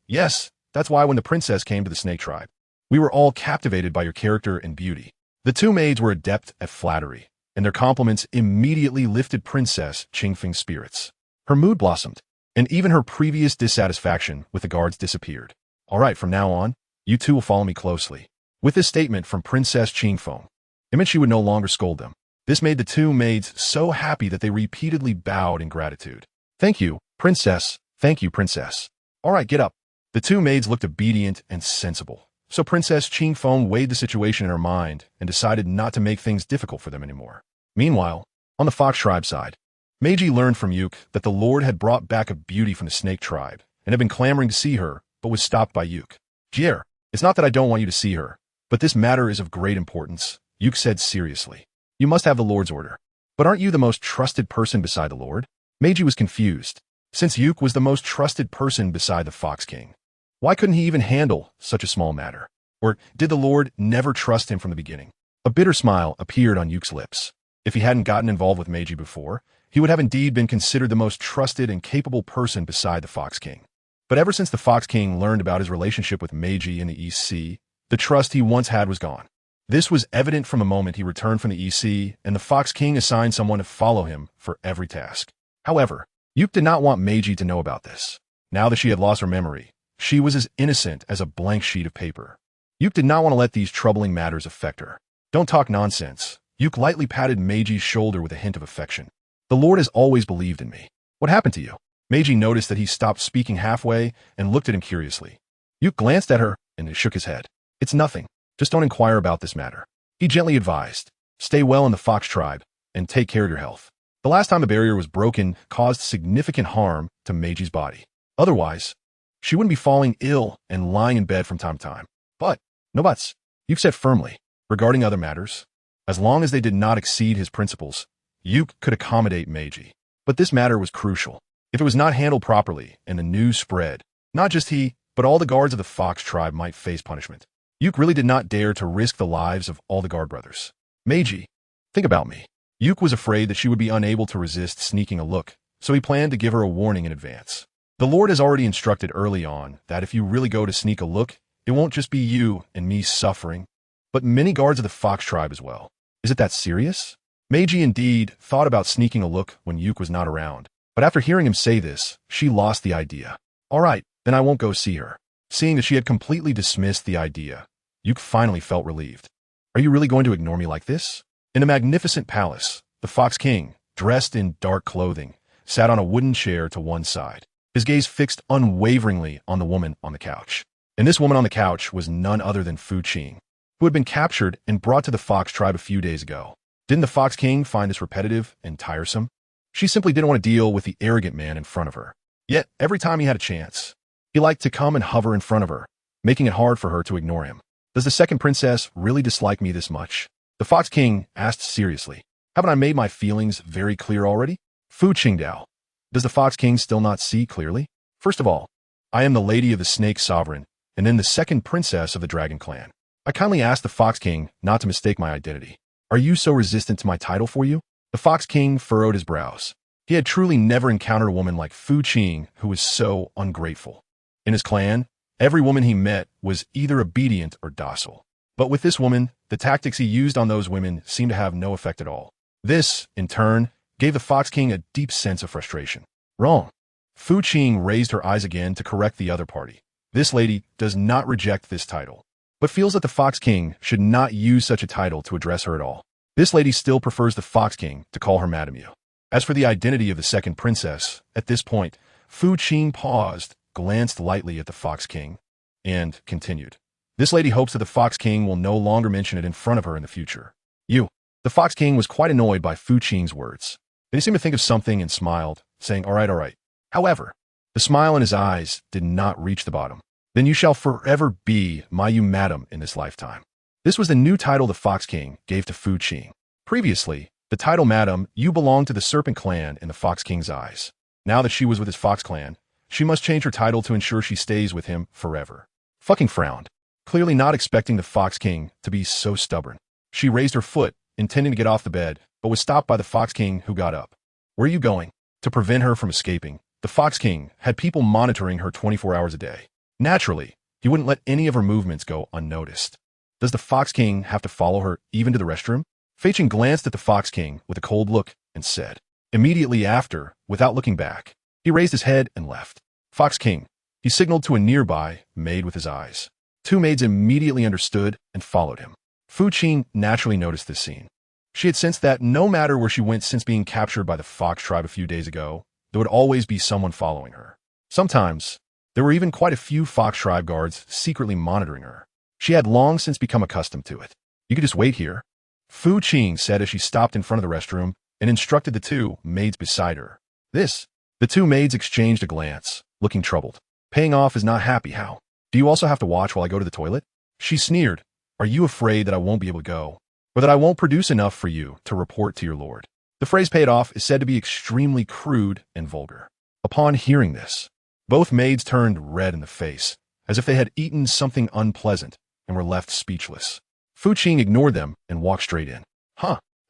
that's why when the princess came to the Snake tribe, we were all captivated by your character and beauty. The two maids were adept at flattery, and their compliments immediately lifted Princess Qing's spirits. Her mood blossomed, and even her previous dissatisfaction with the guards disappeared. "All right, from now on, you two will follow me closely." With this statement from Princess Qing, it meant she would no longer scold them. This made the two maids so happy that they repeatedly bowed in gratitude. Thank you, Princess. Thank you, Princess." "All right, get up." The two maids looked obedient and sensible, so Princess Qing weighed the situation in her mind and decided not to make things difficult for them anymore. Meanwhile, on the Fox tribe side, Meiji learned from Yuk that the Lord had brought back a beauty from the Snake tribe and had been clamoring to see her, but was stopped by Yuk. "Jier, it's not that I don't want you to see her, but this matter is of great importance," Yuk said seriously. "You must have the Lord's order. But aren't you the most trusted person beside the Lord?" Meiji was confused, since Yuk was the most trusted person beside the Fox King. Why couldn't he even handle such a small matter? Or did the Lord never trust him from the beginning? A bitter smile appeared on Yuk's lips. If he hadn't gotten involved with Meiji before, he would have indeed been considered the most trusted and capable person beside the Fox King. But ever since the Fox King learned about his relationship with Meiji in the East Sea, the trust he once had was gone. This was evident from the moment he returned from the EC, and the Fox King assigned someone to follow him for every task. However, Yuk did not want Meiji to know about this. Now that she had lost her memory, she was as innocent as a blank sheet of paper. Yuk did not want to let these troubling matters affect her. "Don't talk nonsense." Yuk lightly patted Meiji's shoulder with a hint of affection. "The Lord has always believed in me. What happened to you?" Meiji noticed that he stopped speaking halfway and looked at him curiously. Yuk glanced at her and shook his head. "It's nothing. Just don't inquire about this matter." He gently advised, "Stay well in the Fox tribe and take care of your health." The last time the barrier was broken caused significant harm to Meiji's body. Otherwise, she wouldn't be falling ill and lying in bed from time to time. But, no buts, Yuk said firmly, regarding other matters. As long as they did not exceed his principles, Yuk could accommodate Meiji. But this matter was crucial. If it was not handled properly and the news spread, not just he, but all the guards of the Fox tribe might face punishment. Yuke really did not dare to risk the lives of all the guard brothers. Meiji, think about me. Yuke was afraid that she would be unable to resist sneaking a look, so he planned to give her a warning in advance. The Lord has already instructed early on that if you really go to sneak a look, it won't just be you and me suffering, but many guards of the Fox tribe as well. Is it that serious? Meiji indeed thought about sneaking a look when Yuke was not around, but after hearing him say this, she lost the idea. All right, then I won't go see her. Seeing that she had completely dismissed the idea, Yuke finally felt relieved. Are you really going to ignore me like this? In a magnificent palace, the Fox King, dressed in dark clothing, sat on a wooden chair to one side, his gaze fixed unwaveringly on the woman on the couch. And this woman on the couch was none other than Fu Qing, who had been captured and brought to the Fox tribe a few days ago. Didn't the Fox King find this repetitive and tiresome? She simply didn't want to deal with the arrogant man in front of her. Yet, every time he had a chance, he liked to come and hover in front of her, making it hard for her to ignore him. Does the second princess really dislike me this much? The Fox King asked seriously. Haven't I made my feelings very clear already? Fu Qingdao. Does the Fox King still not see clearly? First of all, I am the Lady of the Snake Sovereign, and then the second princess of the Dragon Clan. I kindly ask the Fox King not to mistake my identity. Are you so resistant to my title for you? The Fox King furrowed his brows. He had truly never encountered a woman like Fu Qing who was so ungrateful. In his clan, every woman he met was either obedient or docile. But with this woman, the tactics he used on those women seemed to have no effect at all. This, in turn, gave the Fox King a deep sense of frustration. Wrong. Fu Qing raised her eyes again to correct the other party. This lady does not reject this title, but feels that the Fox King should not use such a title to address her at all. This lady still prefers the Fox King to call her Madame You. As for the identity of the second princess, at this point, Fu Qing paused, glanced lightly at the Fox King, and continued. This lady hopes that the Fox King will no longer mention it in front of her in the future. You. The Fox King was quite annoyed by Fu Qing's words. Then he seemed to think of something and smiled, saying, all right. However, the smile in his eyes did not reach the bottom. Then you shall forever be my you madam in this lifetime. This was the new title the Fox King gave to Fu Qing. Previously, the title Madam You belonged to the Serpent Clan in the Fox King's eyes. Now that she was with his Fox Clan, she must change her title to ensure she stays with him forever. Fucking frowned, clearly not expecting the Fox King to be so stubborn. She raised her foot, intending to get off the bed, but was stopped by the Fox King, who got up. Where are you going? To prevent her from escaping, the Fox King had people monitoring her 24 hours a day. Naturally, he wouldn't let any of her movements go unnoticed. Does the Fox King have to follow her even to the restroom? Fei Qing glanced at the Fox King with a cold look and said. Immediately after, without looking back, he raised his head and left. Fox King. He signaled to a nearby maid with his eyes. Two maids immediately understood and followed him. Fu Qing naturally noticed this scene. She had sensed that no matter where she went since being captured by the Fox tribe a few days ago, there would always be someone following her. Sometimes, there were even quite a few Fox tribe guards secretly monitoring her. She had long since become accustomed to it. You could just wait here, Fu Qing said as she stopped in front of the restroom and instructed the two maids beside her. The two maids exchanged a glance, looking troubled. Paying off is not happy, how? Do you also have to watch while I go to the toilet? She sneered. Are you afraid that I won't be able to go? Or that I won't produce enough for you to report to your lord? The phrase paid off is said to be extremely crude and vulgar. Upon hearing this, both maids turned red in the face, as if they had eaten something unpleasant and were left speechless. Fu Qing ignored them and walked straight in.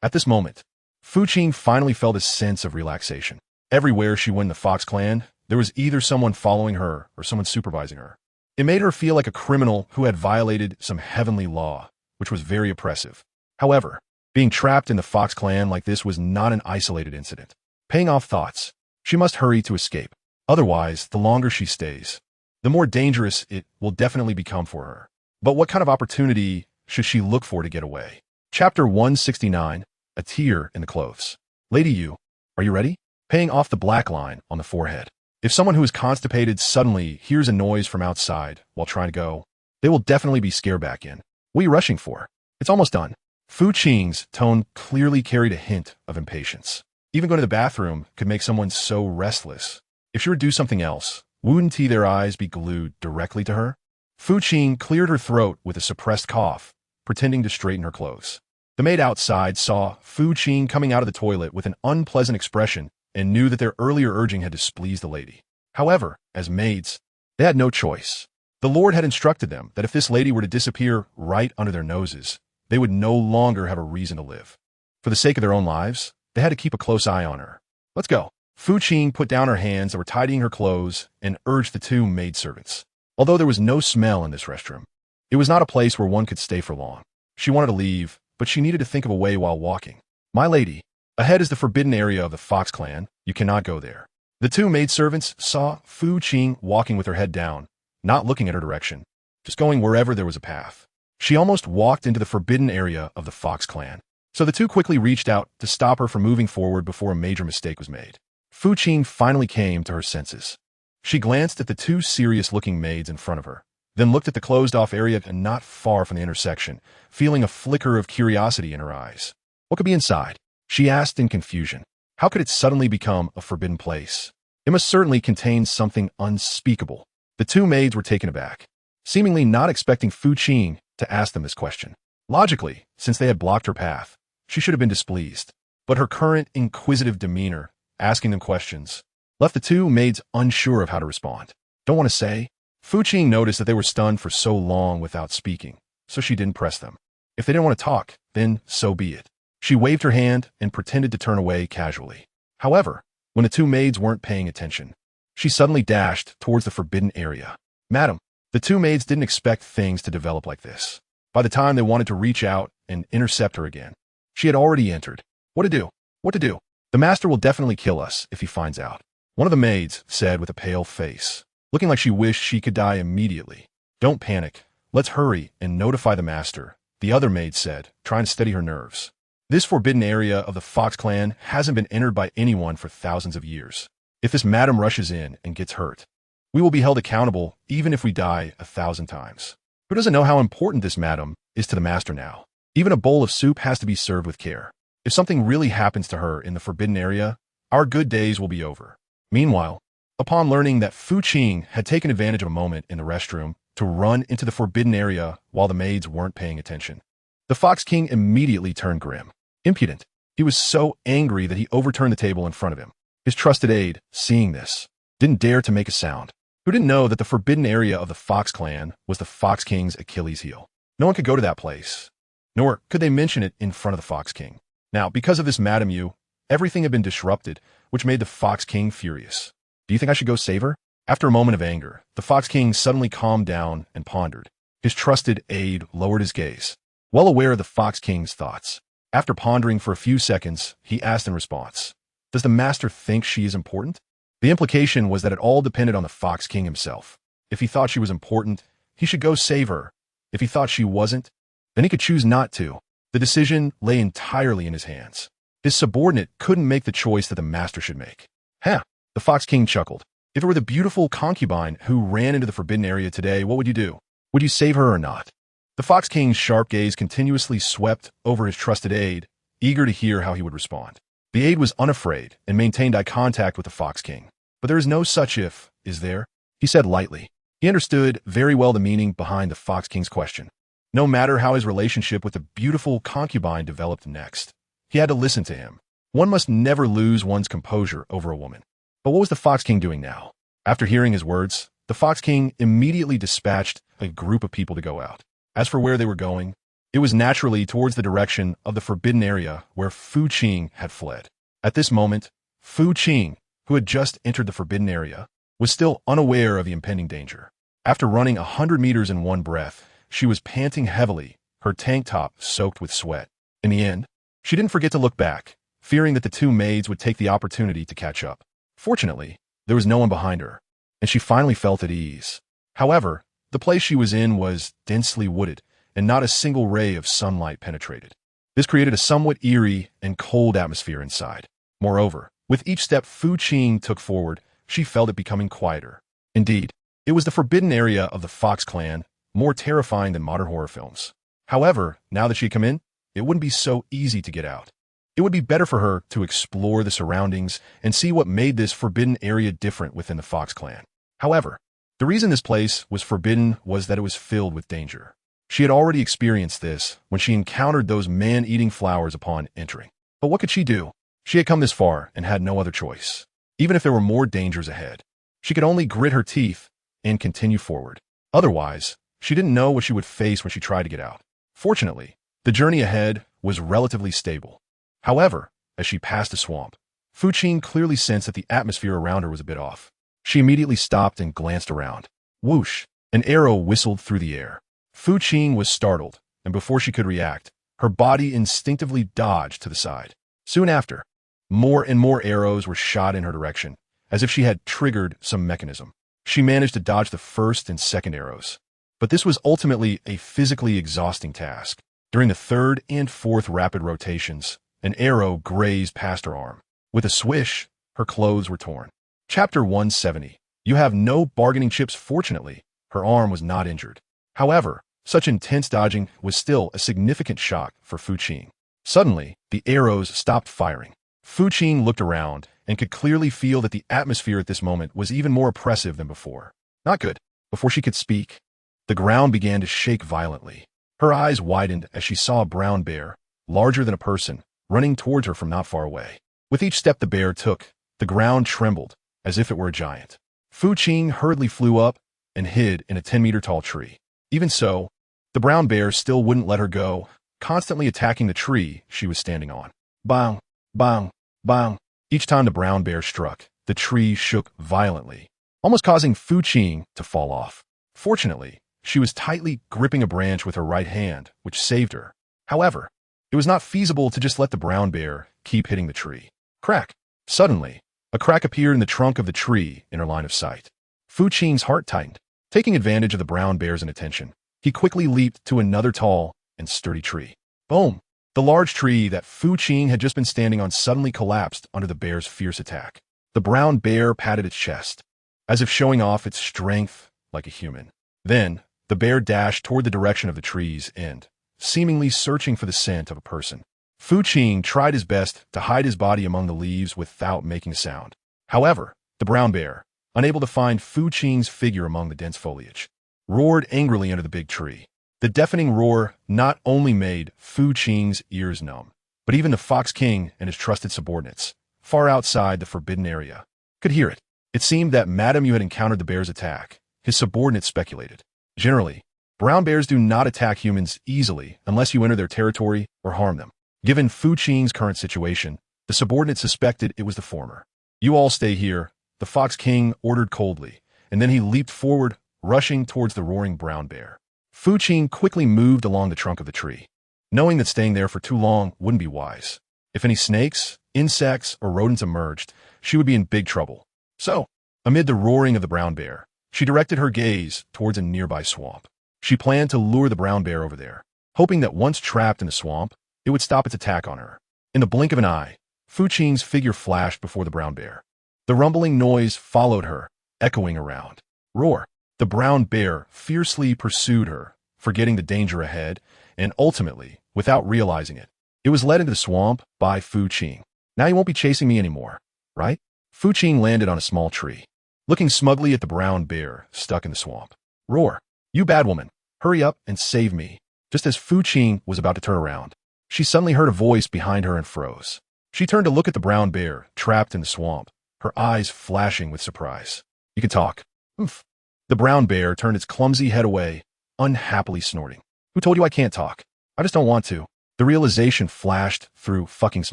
At this moment, Fu Qing finally felt a sense of relaxation. Everywhere she went in the Fox clan, there was either someone following her or someone supervising her. It made her feel like a criminal who had violated some heavenly law, which was very oppressive. However, being trapped in the Fox clan like this was not an isolated incident. Paying off thoughts, she must hurry to escape. Otherwise, the longer she stays, the more dangerous it will definitely become for her. But what kind of opportunity should she look for to get away? Chapter 169, A Tear in the Clothes. Lady Yu, are you ready? Paying off the black line on the forehead. If someone who is constipated suddenly hears a noise from outside while trying to go, they will definitely be scared back in. What are you rushing for? It's almost done. Fu Qing's tone clearly carried a hint of impatience. Even going to the bathroom could make someone so restless. If she were to do something else, wouldn't their eyes be glued directly to her? Fu Qing cleared her throat with a suppressed cough, pretending to straighten her clothes. The maid outside saw Fu Qing coming out of the toilet with an unpleasant expression and knew that their earlier urging had displeased the lady. However, as maids, they had no choice. The Lord had instructed them that if this lady were to disappear right under their noses, they would no longer have a reason to live. For the sake of their own lives, they had to keep a close eye on her. "Let's go." Fu Qing put down her hands that were tidying her clothes and urged the two maidservants. Although there was no smell in this restroom, it was not a place where one could stay for long. She wanted to leave, but she needed to think of a way while walking. "My lady, ahead is the forbidden area of the Fox clan. You cannot go there." The two maidservants saw Fu Qing walking with her head down, not looking at her direction, just going wherever there was a path. She almost walked into the forbidden area of the Fox clan. So the two quickly reached out to stop her from moving forward before a major mistake was made. Fu Qing finally came to her senses. She glanced at the two serious-looking maids in front of her, then looked at the closed-off area not far from the intersection, feeling a flicker of curiosity in her eyes. What could be inside? She asked in confusion. How could it suddenly become a forbidden place? It must certainly contain something unspeakable. The two maids were taken aback, seemingly not expecting Fu Qing to ask them this question. Logically, since they had blocked her path, she should have been displeased. But her current inquisitive demeanor, asking them questions, left the two maids unsure of how to respond. "Don't want to say?" Fu Qing noticed that they were stunned for so long without speaking, so she didn't press them. If they didn't want to talk, then so be it. She waved her hand and pretended to turn away casually. However, when the two maids weren't paying attention, she suddenly dashed towards the forbidden area. "Madam," the two maids didn't expect things to develop like this. By the time they wanted to reach out and intercept her again, she had already entered. What to do? What to do? "The master will definitely kill us if he finds out," one of the maids said with a pale face, looking like she wished she could die immediately. "Don't panic. Let's hurry and notify the master," the other maid said, trying to steady her nerves. "This forbidden area of the Fox clan hasn't been entered by anyone for thousands of years. If this madam rushes in and gets hurt, we will be held accountable even if we die 1,000 times. Who doesn't know how important this madam is to the master now? Even a bowl of soup has to be served with care. If something really happens to her in the forbidden area, our good days will be over." Meanwhile, upon learning that Fu Qing had taken advantage of a moment in the restroom to run into the forbidden area while the maids weren't paying attention, the Fox King immediately turned grim. Impudent. He was so angry that he overturned the table in front of him. His trusted aide, seeing this, didn't dare to make a sound. Who didn't know that the forbidden area of the Fox clan was the Fox King's Achilles heel? No one could go to that place, nor could they mention it in front of the Fox King. Now, because of this Madame Yu, everything had been disrupted, which made the Fox King furious. "Do you think I should go save her?" After a moment of anger, the Fox King suddenly calmed down and pondered. His trusted aide lowered his gaze, well aware of the Fox King's thoughts. After pondering for a few seconds, he asked in response, "Does the master think she is important?" The implication was that it all depended on the Fox King himself. If he thought she was important, he should go save her. If he thought she wasn't, then he could choose not to. The decision lay entirely in his hands. His subordinate couldn't make the choice that the master should make. "Huh," the Fox King chuckled. "If it were the beautiful concubine who ran into the forbidden area today, what would you do? Would you save her or not?" The Fox King's sharp gaze continuously swept over his trusted aide, eager to hear how he would respond. The aide was unafraid and maintained eye contact with the Fox King. "But there is no such if, is there?" he said lightly. He understood very well the meaning behind the Fox King's question. No matter how his relationship with the beautiful concubine developed next, he had to listen to him. One must never lose one's composure over a woman. But what was the Fox King doing now? After hearing his words, the Fox King immediately dispatched a group of people to go out. As for where they were going, it was naturally towards the direction of the forbidden area where Fu Qing had fled. At this moment, Fu Qing, who had just entered the forbidden area, was still unaware of the impending danger. After running 100 meters in one breath, she was panting heavily, her tank top soaked with sweat. In the end, she didn't forget to look back, fearing that the two maids would take the opportunity to catch up. Fortunately, there was no one behind her, and she finally felt at ease. However, the place she was in was densely wooded, and not a single ray of sunlight penetrated. This created a somewhat eerie and cold atmosphere inside. Moreover, with each step Fu Qing took forward, she felt it becoming quieter. Indeed, it was the forbidden area of the Fox clan, more terrifying than modern horror films. However, now that she had come in, it wouldn't be so easy to get out. It would be better for her to explore the surroundings and see what made this forbidden area different within the Fox clan. However, the reason this place was forbidden was that it was filled with danger. She had already experienced this when she encountered those man-eating flowers upon entering. But what could she do? She had come this far and had no other choice. Even if there were more dangers ahead, she could only grit her teeth and continue forward. Otherwise, she didn't know what she would face when she tried to get out. Fortunately, the journey ahead was relatively stable. However, as she passed a swamp, Qing clearly sensed that the atmosphere around her was a bit off. She immediately stopped and glanced around. Whoosh! An arrow whistled through the air. Qing was startled, and before she could react, her body instinctively dodged to the side. Soon after, more and more arrows were shot in her direction, as if she had triggered some mechanism. She managed to dodge the first and second arrows. But this was ultimately a physically exhausting task. During the third and fourth rapid rotations, an arrow grazed past her arm. With a swish, her clothes were torn. Chapter 170. You have no bargaining chips. Fortunately, her arm was not injured. However, such intense dodging was still a significant shock for Qing. Suddenly, the arrows stopped firing. Qing looked around and could clearly feel that the atmosphere at this moment was even more oppressive than before. Not good. Before she could speak, the ground began to shake violently. Her eyes widened as she saw a brown bear, larger than a person, running towards her from not far away. With each step the bear took, the ground trembled, as if it were a giant. Qing hurriedly flew up and hid in a 10-meter-tall tree. Even so, the brown bear still wouldn't let her go, constantly attacking the tree she was standing on. Bang, bang, bang. Each time the brown bear struck, the tree shook violently, almost causing Qing to fall off. Fortunately, she was tightly gripping a branch with her right hand, which saved her. However, it was not feasible to just let the brown bear keep hitting the tree. Crack! Suddenly, a crack appeared in the trunk of the tree in her line of sight. Qing's heart tightened. Taking advantage of the brown bear's inattention, he quickly leaped to another tall and sturdy tree. Boom! The large tree that Qing had just been standing on suddenly collapsed under the bear's fierce attack. The brown bear patted its chest, as if showing off its strength like a human. Then, the bear dashed toward the direction of the tree's end, seemingly searching for the scent of a person. Qing tried his best to hide his body among the leaves without making a sound. However, the brown bear, unable to find Qing's figure among the dense foliage, roared angrily under the big tree. The deafening roar not only made Qing's ears numb, but even the Fox King and his trusted subordinates, far outside the forbidden area, could hear it. It seemed that Madam you had encountered the bear's attack, his subordinates speculated. Generally, brown bears do not attack humans easily unless you enter their territory or harm them. Given Qing's current situation, the subordinates suspected it was the former. You all stay here, the Fox King ordered coldly, and then he leaped forward, rushing towards the roaring brown bear. Qing quickly moved along the trunk of the tree, knowing that staying there for too long wouldn't be wise. If any snakes, insects, or rodents emerged, she would be in big trouble. So, amid the roaring of the brown bear, she directed her gaze towards a nearby swamp. She planned to lure the brown bear over there, hoping that once trapped in the swamp, it would stop its attack on her. In the blink of an eye, Qing's figure flashed before the brown bear. The rumbling noise followed her, echoing around. Roar! The brown bear fiercely pursued her, forgetting the danger ahead, and ultimately, without realizing it, it was led into the swamp by Qing. Now you won't be chasing me anymore, right? Qing landed on a small tree, looking smugly at the brown bear stuck in the swamp. Roar! You bad woman, hurry up and save me. Just as Qing was about to turn around, she suddenly heard a voice behind her and froze. She turned to look at the brown bear trapped in the swamp, her eyes flashing with surprise. You can talk. Oof. The brown bear turned its clumsy head away, unhappily snorting. Who told you I can't talk? I just don't want to. The realization flashed through Fucking's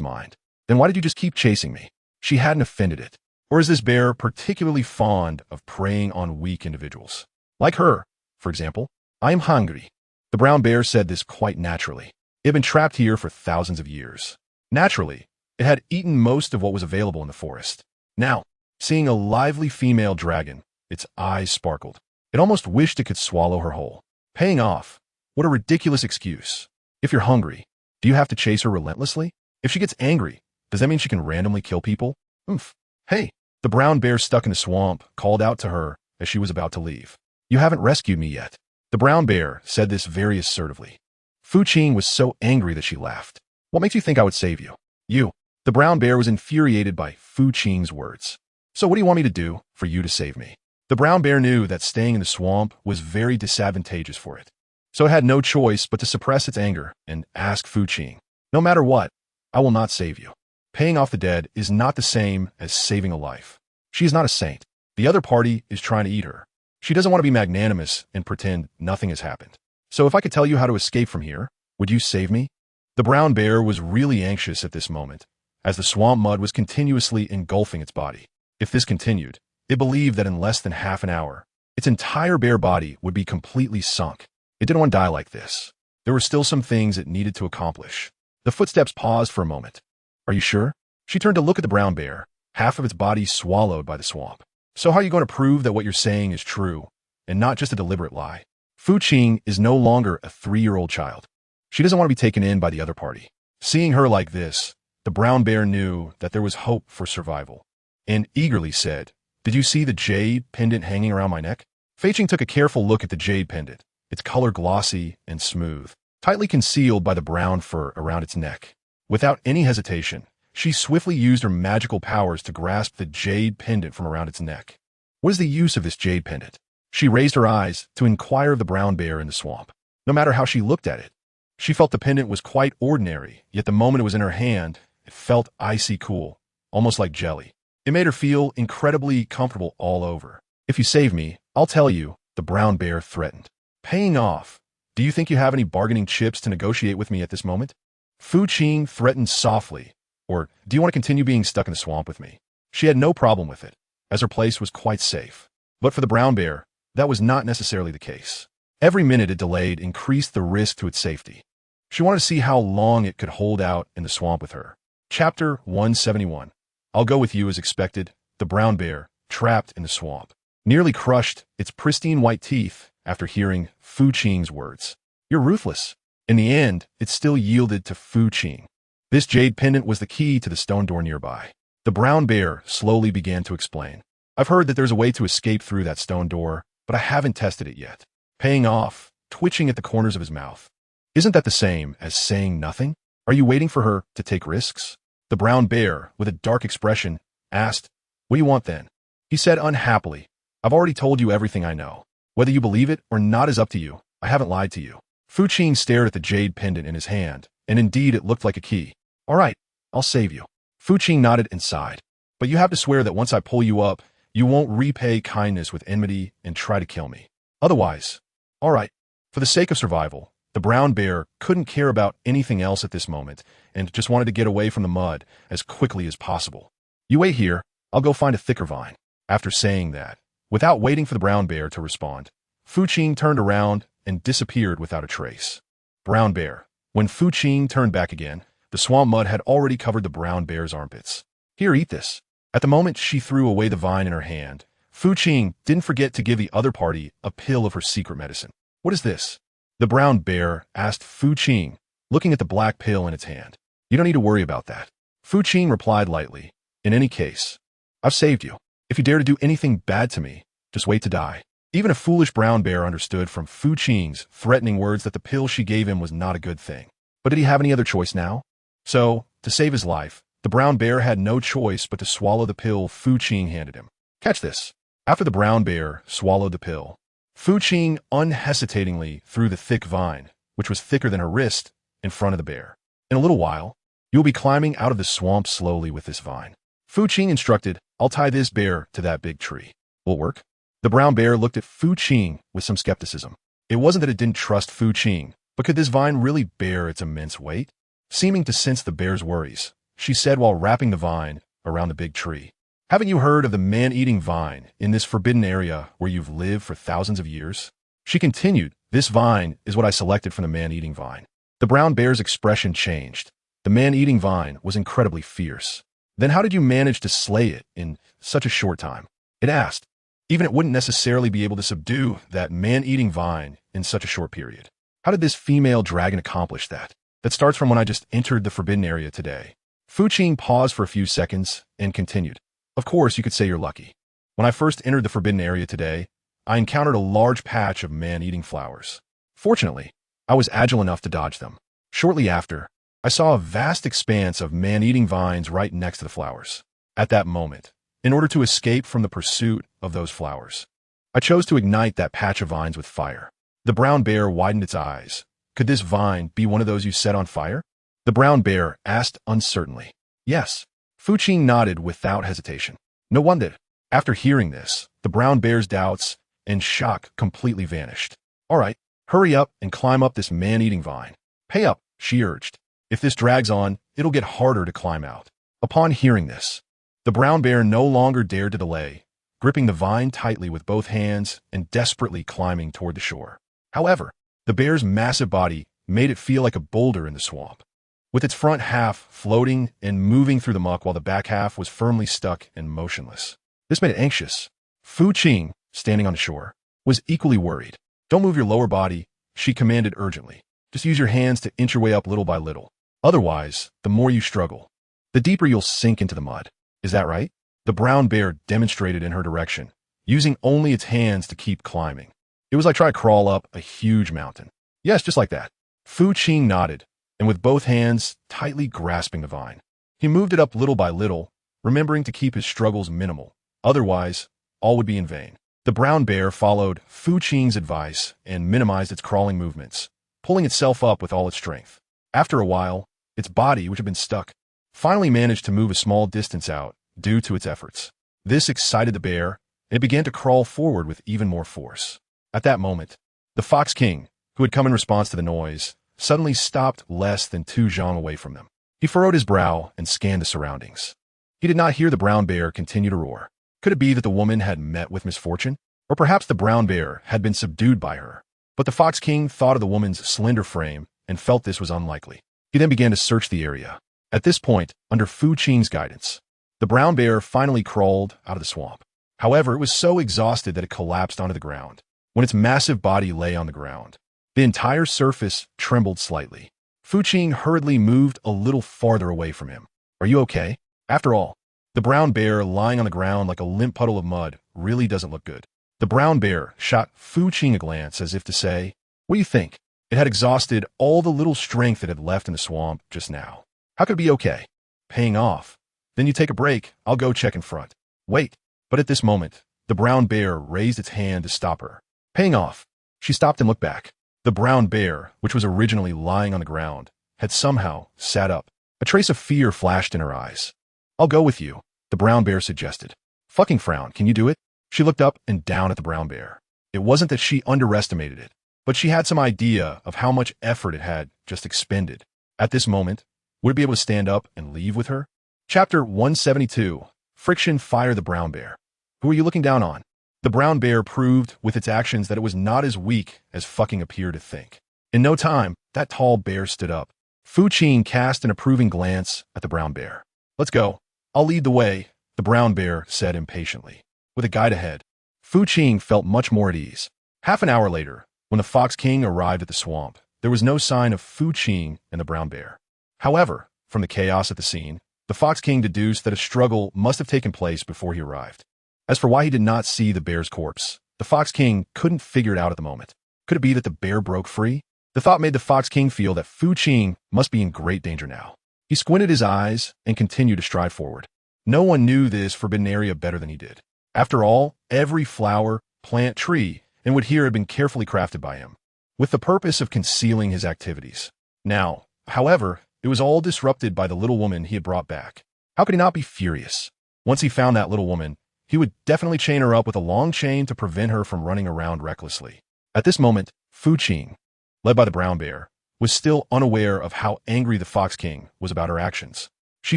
mind. Then why did you just keep chasing me? She hadn't offended it. Or is this bear particularly fond of preying on weak individuals? Like her, for example. I am hungry. The brown bear said this quite naturally. It had been trapped here for thousands of years. Naturally, it had eaten most of what was available in the forest. Now, seeing a lively female dragon, its eyes sparkled. It almost wished it could swallow her whole. Paying off? What a ridiculous excuse. If you're hungry, do you have to chase her relentlessly? If she gets angry, does that mean she can randomly kill people? Oomph. Hey, the brown bear stuck in the swamp called out to her as she was about to leave. You haven't rescued me yet. The brown bear said this very assertively. Qing was so angry that she laughed. What makes you think I would save you? You. The brown bear was infuriated by Qing's words. So what do you want me to do for you to save me? The brown bear knew that staying in the swamp was very disadvantageous for it. So it had no choice but to suppress its anger and ask Qing, no matter what, I will not save you. Paying off the dead is not the same as saving a life. She is not a saint. The other party is trying to eat her. She doesn't want to be magnanimous and pretend nothing has happened. So if I could tell you how to escape from here, would you save me? The brown bear was really anxious at this moment, as the swamp mud was continuously engulfing its body. If this continued, it believed that in less than half an hour, its entire bare body would be completely sunk. It didn't want to die like this. There were still some things it needed to accomplish. The footsteps paused for a moment. Are you sure? She turned to look at the brown bear, half of its body swallowed by the swamp. So how are you going to prove that what you're saying is true, and not just a deliberate lie? Qing is no longer a 3-year-old child. She doesn't want to be taken in by the other party. Seeing her like this, the brown bear knew that there was hope for survival, and eagerly said, "Did you see the jade pendant hanging around my neck?" Qing took a careful look at the jade pendant, its color glossy and smooth, tightly concealed by the brown fur around its neck. Without any hesitation, she swiftly used her magical powers to grasp the jade pendant from around its neck. What is the use of this jade pendant? She raised her eyes to inquire of the brown bear in the swamp. No matter how she looked at it, she felt the pendant was quite ordinary, yet the moment it was in her hand, it felt icy cool, almost like jelly. It made her feel incredibly comfortable all over. "If you save me, I'll tell you," the brown bear threatened. "Paying off. Do you think you have any bargaining chips to negotiate with me at this moment?" Qing threatened softly. "Or do you want to continue being stuck in the swamp with me?" She had no problem with it, as her place was quite safe. But for the brown bear, that was not necessarily the case. Every minute it delayed increased the risk to its safety. She wanted to see how long it could hold out in the swamp with her. Chapter 171. I'll go with you as expected. The brown bear, trapped in the swamp, nearly crushed its pristine white teeth after hearing Qing's words. "You're ruthless." In the end, it still yielded to Qing. This jade pendant was the key to the stone door nearby. The brown bear slowly began to explain. "I've heard that there's a way to escape through that stone door, but I haven't tested it yet." Paying off, twitching at the corners of his mouth. "Isn't that the same as saying nothing? Are you waiting for her to take risks?" The brown bear, with a dark expression, asked, "What do you want then?" He said unhappily, "I've already told you everything I know. Whether you believe it or not is up to you. I haven't lied to you." Qing stared at the jade pendant in his hand, and indeed it looked like a key. "All right, I'll save you." Qing nodded and sighed. "But you have to swear that once I pull you up, you won't repay kindness with enmity and try to kill me. Otherwise, all right." For the sake of survival, the brown bear couldn't care about anything else at this moment and just wanted to get away from the mud as quickly as possible. "You wait here, I'll go find a thicker vine." After saying that, without waiting for the brown bear to respond, Qing turned around and disappeared without a trace. Brown bear. When Qing turned back again, the swamp mud had already covered the brown bear's armpits. "Here, eat this." At the moment she threw away the vine in her hand, Qing didn't forget to give the other party a pill of her secret medicine. "What is this?" the brown bear asked Qing, looking at the black pill in its hand. "You don't need to worry about that." Qing replied lightly, "In any case, I've saved you. If you dare to do anything bad to me, just wait to die." Even a foolish brown bear understood from Qing's threatening words that the pill she gave him was not a good thing. But did he have any other choice now? So, to save his life, the brown bear had no choice but to swallow the pill Qing handed him. "Catch this." After the brown bear swallowed the pill, Qing unhesitatingly threw the thick vine, which was thicker than her wrist, in front of the bear. "In a little while, you'll be climbing out of the swamp slowly with this vine." Qing instructed, "I'll tie this bear to that big tree. Will it work?" The brown bear looked at Qing with some skepticism. It wasn't that it didn't trust Qing, but could this vine really bear its immense weight? Seeming to sense the bear's worries, she said while wrapping the vine around the big tree, "Haven't you heard of the man-eating vine in this forbidden area where you've lived for thousands of years?" She continued, "This vine is what I selected from the man-eating vine." The brown bear's expression changed. The man-eating vine was incredibly fierce. "Then how did you manage to slay it in such a short time?" it asked. Even it wouldn't necessarily be able to subdue that man-eating vine in such a short period. How did this female dragon accomplish that? That starts from when I just entered the forbidden area today. Qing paused for a few seconds and continued. "Of course, you could say you're lucky. When I first entered the forbidden area today, I encountered a large patch of man-eating flowers. Fortunately, I was agile enough to dodge them. Shortly after, I saw a vast expanse of man-eating vines right next to the flowers. At that moment, in order to escape from the pursuit of those flowers, I chose to ignite that patch of vines with fire." The brown bear widened its eyes. "Could this vine be one of those you set on fire?" The brown bear asked uncertainly. Yes. Fu Qing nodded without hesitation. No wonder. After hearing this, the brown bear's doubts and shock completely vanished. All right, hurry up and climb up this man-eating vine. Pay up, she urged. If this drags on, it'll get harder to climb out. Upon hearing this, the brown bear no longer dared to delay, gripping the vine tightly with both hands and desperately climbing toward the shore. However, the bear's massive body made it feel like a boulder in the swamp, with its front half floating and moving through the muck while the back half was firmly stuck and motionless. This made it anxious. Fu Qing, standing on the shore, was equally worried. Don't move your lower body, she commanded urgently. Just use your hands to inch your way up little by little. Otherwise, the more you struggle, the deeper you'll sink into the mud. Is that right? The brown bear demonstrated in her direction, using only its hands to keep climbing. It was like trying to crawl up a huge mountain. Yes, just like that. Fu Qing nodded, and with both hands tightly grasping the vine, he moved it up little by little, remembering to keep his struggles minimal. Otherwise, all would be in vain. The brown bear followed Fu Qing's advice and minimized its crawling movements, pulling itself up with all its strength. After a while, its body, which had been stuck, finally managed to move a small distance out due to its efforts. This excited the bear, and it began to crawl forward with even more force. At that moment, the Fox King, who had come in response to the noise, suddenly stopped less than 2 zhang away from them. He furrowed his brow and scanned the surroundings. He did not hear the brown bear continue to roar. Could it be that the woman had met with misfortune? Or perhaps the brown bear had been subdued by her? But the Fox King thought of the woman's slender frame and felt this was unlikely. He then began to search the area. At this point, under Fu Qing's guidance, the brown bear finally crawled out of the swamp. However, it was so exhausted that it collapsed onto the ground. When its massive body lay on the ground, the entire surface trembled slightly. Fu Qing hurriedly moved a little farther away from him. Are you okay? After all, the brown bear lying on the ground like a limp puddle of mud really doesn't look good. The brown bear shot Fu Qing a glance as if to say, what do you think? It had exhausted all the little strength it had left in the swamp just now. How could it be okay? Paying off. Then you take a break, I'll go check in front. Wait. But at this moment, the brown bear raised its hand to stop her. Paying off. She stopped and looked back. The brown bear, which was originally lying on the ground, had somehow sat up. A trace of fear flashed in her eyes. I'll go with you, the brown bear suggested. Fucking frown, can you do it? She looked up and down at the brown bear. It wasn't that she underestimated it, but she had some idea of how much effort it had just expended. At this moment, would it be able to stand up and leave with her? Chapter 172. Friction Fire the Brown Bear. Who are you looking down on? The brown bear proved with its actions that it was not as weak as fucking appeared to think. In no time, that tall bear stood up. Fu Qing cast an approving glance at the brown bear. Let's go. I'll lead the way, the brown bear said impatiently. With a guide ahead, Fu Qing felt much more at ease. Half an hour later, when the Fox King arrived at the swamp, there was no sign of Fu Qing and the brown bear. However, from the chaos at the scene, the Fox King deduced that a struggle must have taken place before he arrived. As for why he did not see the bear's corpse, the Fox King couldn't figure it out at the moment. Could it be that the bear broke free? The thought made the Fox King feel that Fu Qing must be in great danger now. He squinted his eyes and continued to stride forward. No one knew this forbidden area better than he did. After all, every flower, plant, tree, and wood here had been carefully crafted by him, with the purpose of concealing his activities. Now, however, it was all disrupted by the little woman he had brought back. How could he not be furious? Once he found that little woman, he would definitely chain her up with a long chain to prevent her from running around recklessly. At this moment, Fu Qing, led by the brown bear, was still unaware of how angry the Fox King was about her actions. She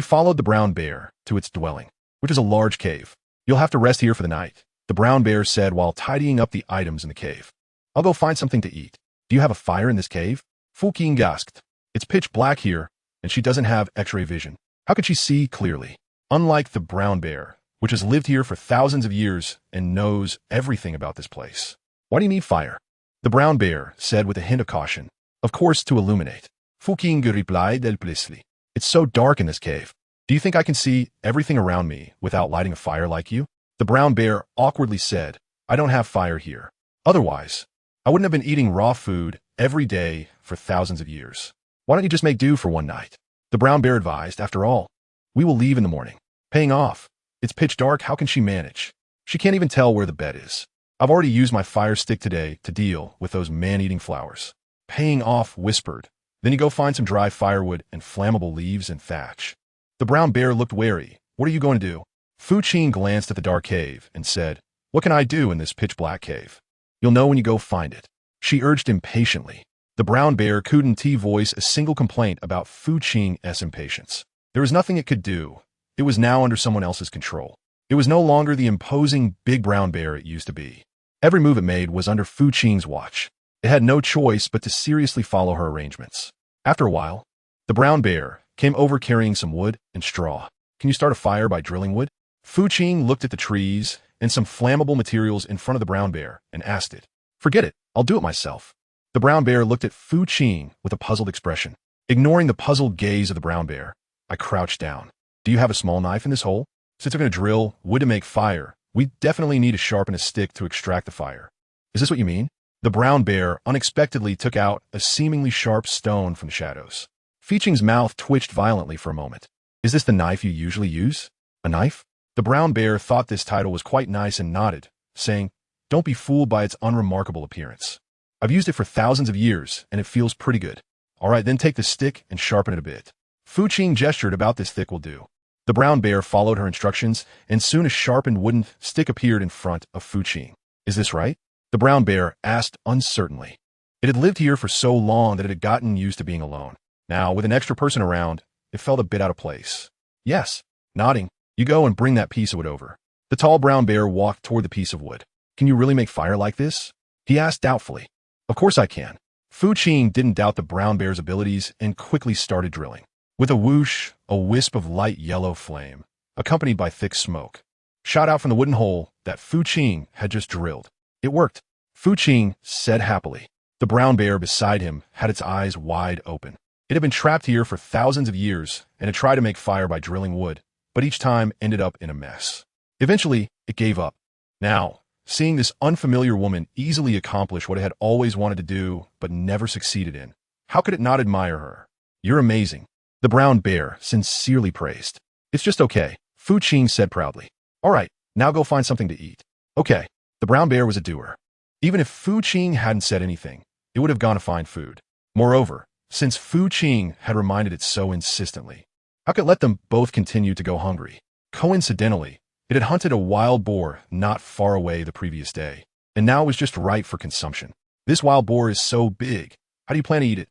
followed the brown bear to its dwelling, which is a large cave. You'll have to rest here for the night, the brown bear said while tidying up the items in the cave. I'll go find something to eat. Do you have a fire in this cave? Fu Qing gasped. It's pitch black here, and she doesn't have X-ray vision. How could she see clearly? Unlike the brown bear, which has lived here for thousands of years and knows everything about this place. Why do you need fire? The brown bear said with a hint of caution. Of course, to illuminate. Fu Qing replied helplessly. It's so dark in this cave. Do you think I can see everything around me without lighting a fire like you? The brown bear awkwardly said, I don't have fire here. Otherwise, I wouldn't have been eating raw food every day for thousands of years. Why don't you just make do for one night? The brown bear advised. After all, we will leave in the morning. Paying off. It's pitch dark. How can she manage? She can't even tell where the bed is. I've already used my fire stick today to deal with those man-eating flowers. Paying off whispered. Then you go find some dry firewood and flammable leaves and thatch. The brown bear looked wary. What are you going to do? Fu Qing glanced at the dark cave and said, what can I do in this pitch-black cave? You'll know when you go find it. She urged impatiently. The brown bear couldn't voice a single complaint about Fu Qing's impatience. There was nothing it could do. It was now under someone else's control. It was no longer the imposing big brown bear it used to be. Every move it made was under Fu Qing's watch. It had no choice but to seriously follow her arrangements. After a while, the brown bear came over carrying some wood and straw. Can you start a fire by drilling wood? Fu Qing looked at the trees and some flammable materials in front of the brown bear and asked it. Forget it, I'll do it myself. The brown bear looked at Fu Qing with a puzzled expression. Ignoring the puzzled gaze of the brown bear, I crouched down. Do you have a small knife in this hole? Since we're going to drill wood to make fire, we definitely need to sharpen a stick to extract the fire. Is this what you mean? The brown bear unexpectedly took out a seemingly sharp stone from the shadows. Fu Qing's mouth twitched violently for a moment. Is this the knife you usually use? A knife? The brown bear thought this title was quite nice and nodded, saying, don't be fooled by its unremarkable appearance. I've used it for thousands of years, and it feels pretty good. All right, then take the stick and sharpen it a bit. Fu Qing gestured about this thick will do. The brown bear followed her instructions, and soon a sharpened wooden stick appeared in front of Fu Qing. Is this right? The brown bear asked uncertainly. It had lived here for so long that it had gotten used to being alone. Now, with an extra person around, it felt a bit out of place. Yes. Nodding. You go and bring that piece of wood over. The tall brown bear walked toward the piece of wood. Can you really make fire like this? He asked doubtfully. Of course I can. Fu Qing didn't doubt the brown bear's abilities and quickly started drilling. With a whoosh, a wisp of light yellow flame, accompanied by thick smoke, shot out from the wooden hole that Fu Qing had just drilled. It worked. Fu Qing said happily. The brown bear beside him had its eyes wide open. It had been trapped here for thousands of years and had tried to make fire by drilling wood, but each time ended up in a mess. Eventually, it gave up. Now, seeing this unfamiliar woman easily accomplish what it had always wanted to do but never succeeded in, how could it not admire her? You're amazing. The brown bear sincerely praised. It's just okay, Fu Qing said proudly. All right, now go find something to eat. Okay, the brown bear was a doer. Even if Fu Qing hadn't said anything, it would have gone to find food. Moreover, since Fu Qing had reminded it so insistently, how could it let them both continue to go hungry? Coincidentally, it had hunted a wild boar not far away the previous day, and now was just ripe for consumption. This wild boar is so big. How do you plan to eat it?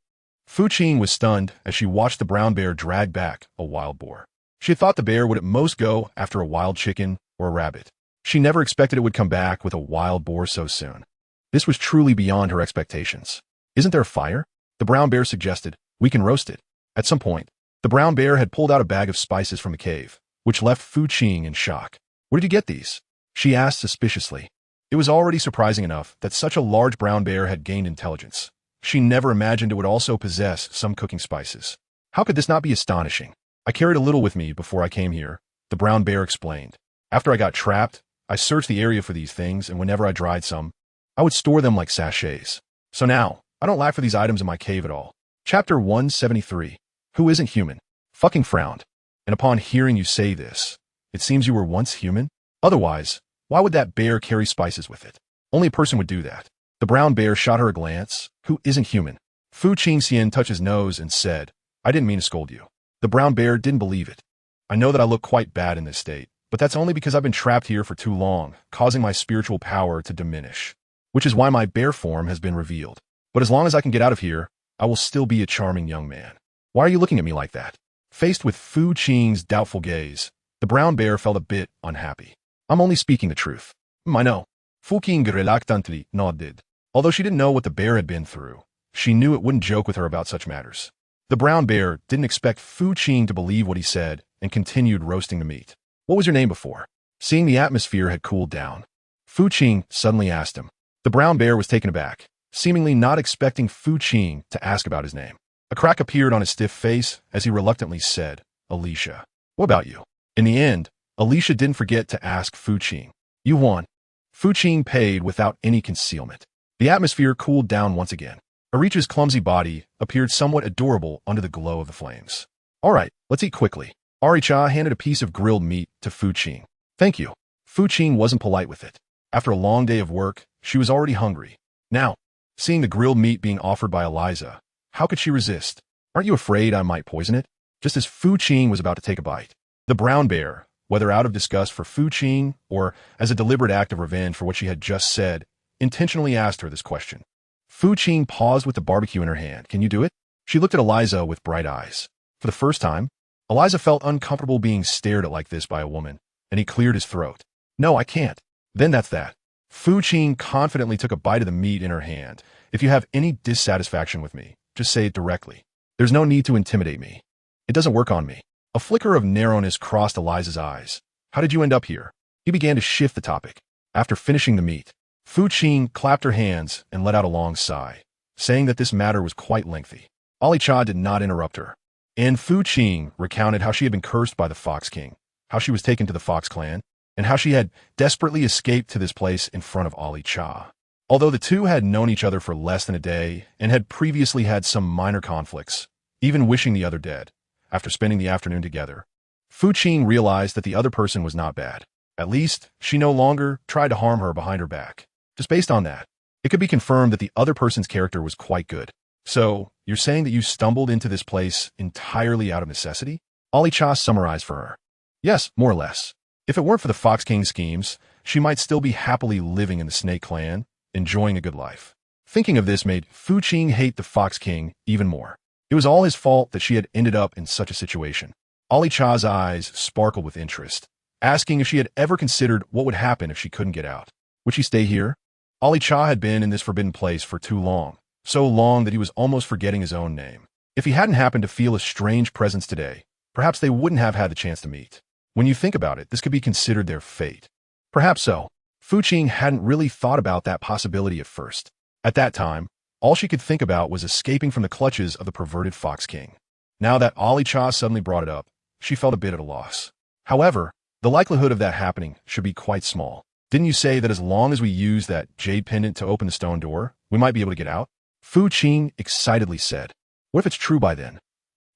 Fu Qing was stunned as she watched the brown bear drag back a wild boar. She had thought the bear would at most go after a wild chicken or a rabbit. She never expected it would come back with a wild boar so soon. This was truly beyond her expectations. Isn't there a fire? The brown bear suggested. We can roast it. At some point, the brown bear had pulled out a bag of spices from the cave, which left Fu Qing in shock. Where did you get these? She asked suspiciously. It was already surprising enough that such a large brown bear had gained intelligence. She never imagined it would also possess some cooking spices. How could this not be astonishing? I carried a little with me before I came here, the brown bear explained. After I got trapped, I searched the area for these things, and whenever I dried some, I would store them like sachets. So now, I don't lack for these items in my cave at all. Chapter 173. Who isn't human? Fucking frowned. And upon hearing you say this, it seems you were once human? Otherwise, why would that bear carry spices with it? Only a person would do that. The brown bear shot her a glance. Who isn't human? Fu Qingxian touched his nose and said, I didn't mean to scold you. The brown bear didn't believe it. I know that I look quite bad in this state, but that's only because I've been trapped here for too long, causing my spiritual power to diminish, which is why my bear form has been revealed. But as long as I can get out of here, I will still be a charming young man. Why are you looking at me like that? Faced with Fu Qing's doubtful gaze, the brown bear felt a bit unhappy. I'm only speaking the truth. I know. Fu Qing reluctantly nodded. Although she didn't know what the bear had been through, she knew it wouldn't joke with her about such matters. The brown bear didn't expect Fu Qing to believe what he said and continued roasting the meat. What was your name before? Seeing the atmosphere had cooled down, Fu Qing suddenly asked him. The brown bear was taken aback, seemingly not expecting Fu Qing to ask about his name. A crack appeared on his stiff face as he reluctantly said, Alicia. What about you? In the end, Alicia didn't forget to ask Fu Qing. You won. Fu Qing paid without any concealment. The atmosphere cooled down once again. Aricha's clumsy body appeared somewhat adorable under the glow of the flames. All right, let's eat quickly. Aricha handed a piece of grilled meat to Fu Qing. Thank you. Fu Qing wasn't polite with it. After a long day of work, she was already hungry. Now, seeing the grilled meat being offered by Eliza, how could she resist? Aren't you afraid I might poison it? just as Fu Qing was about to take a bite. The brown bear, whether out of disgust for Fu Qing or as a deliberate act of revenge for what she had just said, intentionally asked her this question. Fu Qing paused with the barbecue in her hand. Can you do it? She looked at Eliza with bright eyes. For the first time, Eliza felt uncomfortable being stared at like this by a woman, and he cleared his throat. No, I can't. Then that's that. Fu Qing confidently took a bite of the meat in her hand. If you have any dissatisfaction with me, just say it directly. There's no need to intimidate me. It doesn't work on me. A flicker of narrowness crossed Eliza's eyes. How did you end up here? He began to shift the topic. After finishing the meat, Fu Qing clapped her hands and let out a long sigh, saying that this matter was quite lengthy. Ali Cha did not interrupt her. And Fu Qing recounted how she had been cursed by the Fox King, how she was taken to the Fox clan, and how she had desperately escaped to this place in front of Ali Cha. Although the two had known each other for less than a day and had previously had some minor conflicts, even wishing the other dead, after spending the afternoon together, Fu Qing realized that the other person was not bad. At least, she no longer tried to harm her behind her back. Just based on that, it could be confirmed that the other person's character was quite good. So, you're saying that you stumbled into this place entirely out of necessity? Ali Cha summarized for her. Yes, more or less. If it weren't for the Fox King schemes, she might still be happily living in the Snake Clan, enjoying a good life. Thinking of this made Fu Qing hate the Fox King even more. It was all his fault that she had ended up in such a situation. Ali Cha's eyes sparkled with interest, asking if she had ever considered what would happen if she couldn't get out. Would she stay here? Ali Cha had been in this forbidden place for too long, so long that he was almost forgetting his own name. If he hadn't happened to feel a strange presence today, perhaps they wouldn't have had the chance to meet. When you think about it, this could be considered their fate. Perhaps so. Fu Qing hadn't really thought about that possibility at first. At that time, all she could think about was escaping from the clutches of the perverted Fox King. Now that Ali Cha suddenly brought it up, she felt a bit at a loss. However, the likelihood of that happening should be quite small. Didn't you say that as long as we use that jade pendant to open the stone door, we might be able to get out? Fu Qing excitedly said. What if it's true by then?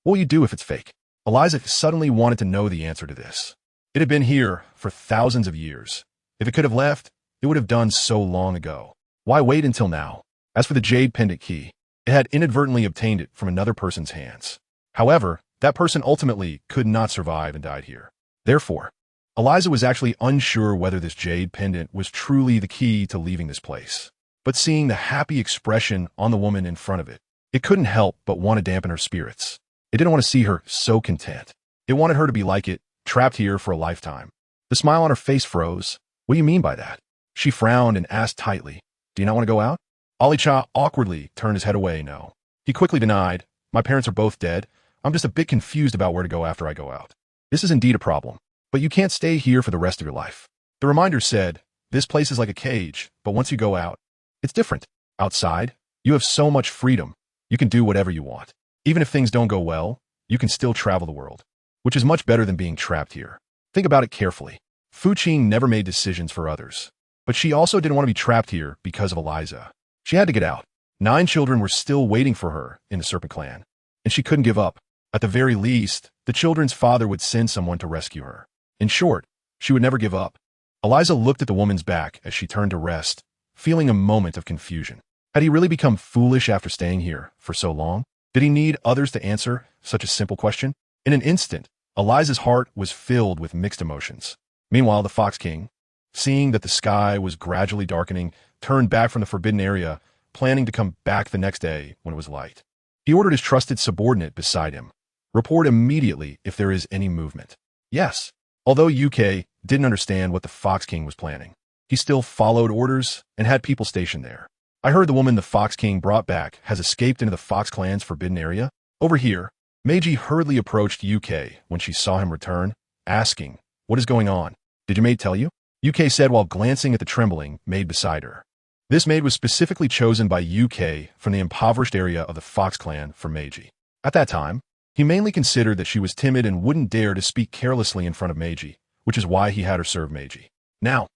What will you do if it's fake? Eliza suddenly wanted to know the answer to this. It had been here for thousands of years. If it could have left, it would have done so long ago. Why wait until now? As for the jade pendant key, it had inadvertently obtained it from another person's hands. However, that person ultimately could not survive and died here. Therefore, Eliza was actually unsure whether this jade pendant was truly the key to leaving this place. But seeing the happy expression on the woman in front of it, it couldn't help but want to dampen her spirits. It didn't want to see her so content. It wanted her to be like it, trapped here for a lifetime. The smile on her face froze. What do you mean by that? She frowned and asked tightly, do you not want to go out? Ali Cha awkwardly turned his head away. No. He quickly denied, my parents are both dead. I'm just a bit confused about where to go after I go out. This is indeed a problem, but you can't stay here for the rest of your life. The reminder said, this place is like a cage, but once you go out, it's different. Outside, you have so much freedom. You can do whatever you want. Even if things don't go well, you can still travel the world, which is much better than being trapped here. Think about it carefully. Fu Qing never made decisions for others, but she also didn't want to be trapped here because of Eliza. She had to get out. 9 children were still waiting for her in the Serpent Clan, and she couldn't give up. At the very least, the children's father would send someone to rescue her. In short, she would never give up. Eliza looked at the woman's back as she turned to rest, feeling a moment of confusion. Had he really become foolish after staying here for so long? Did he need others to answer such a simple question? In an instant, Eliza's heart was filled with mixed emotions. Meanwhile, the Fox King, seeing that the sky was gradually darkening, turned back from the forbidden area, planning to come back the next day when it was light. He ordered his trusted subordinate beside him. Report immediately if there is any movement. Yes. Although UK didn't understand what the Fox King was planning, he still followed orders and had people stationed there. I heard the woman the Fox King brought back has escaped into the Fox Clan's forbidden area. Over here, Meiji hurriedly approached UK when she saw him return, asking, what is going on? Did your maid tell you? UK said while glancing at the trembling maid beside her. This maid was specifically chosen by UK from the impoverished area of the Fox Clan for Meiji. At that time, he mainly considered that she was timid and wouldn't dare to speak carelessly in front of Meiji, which is why he had her serve Meiji. Now,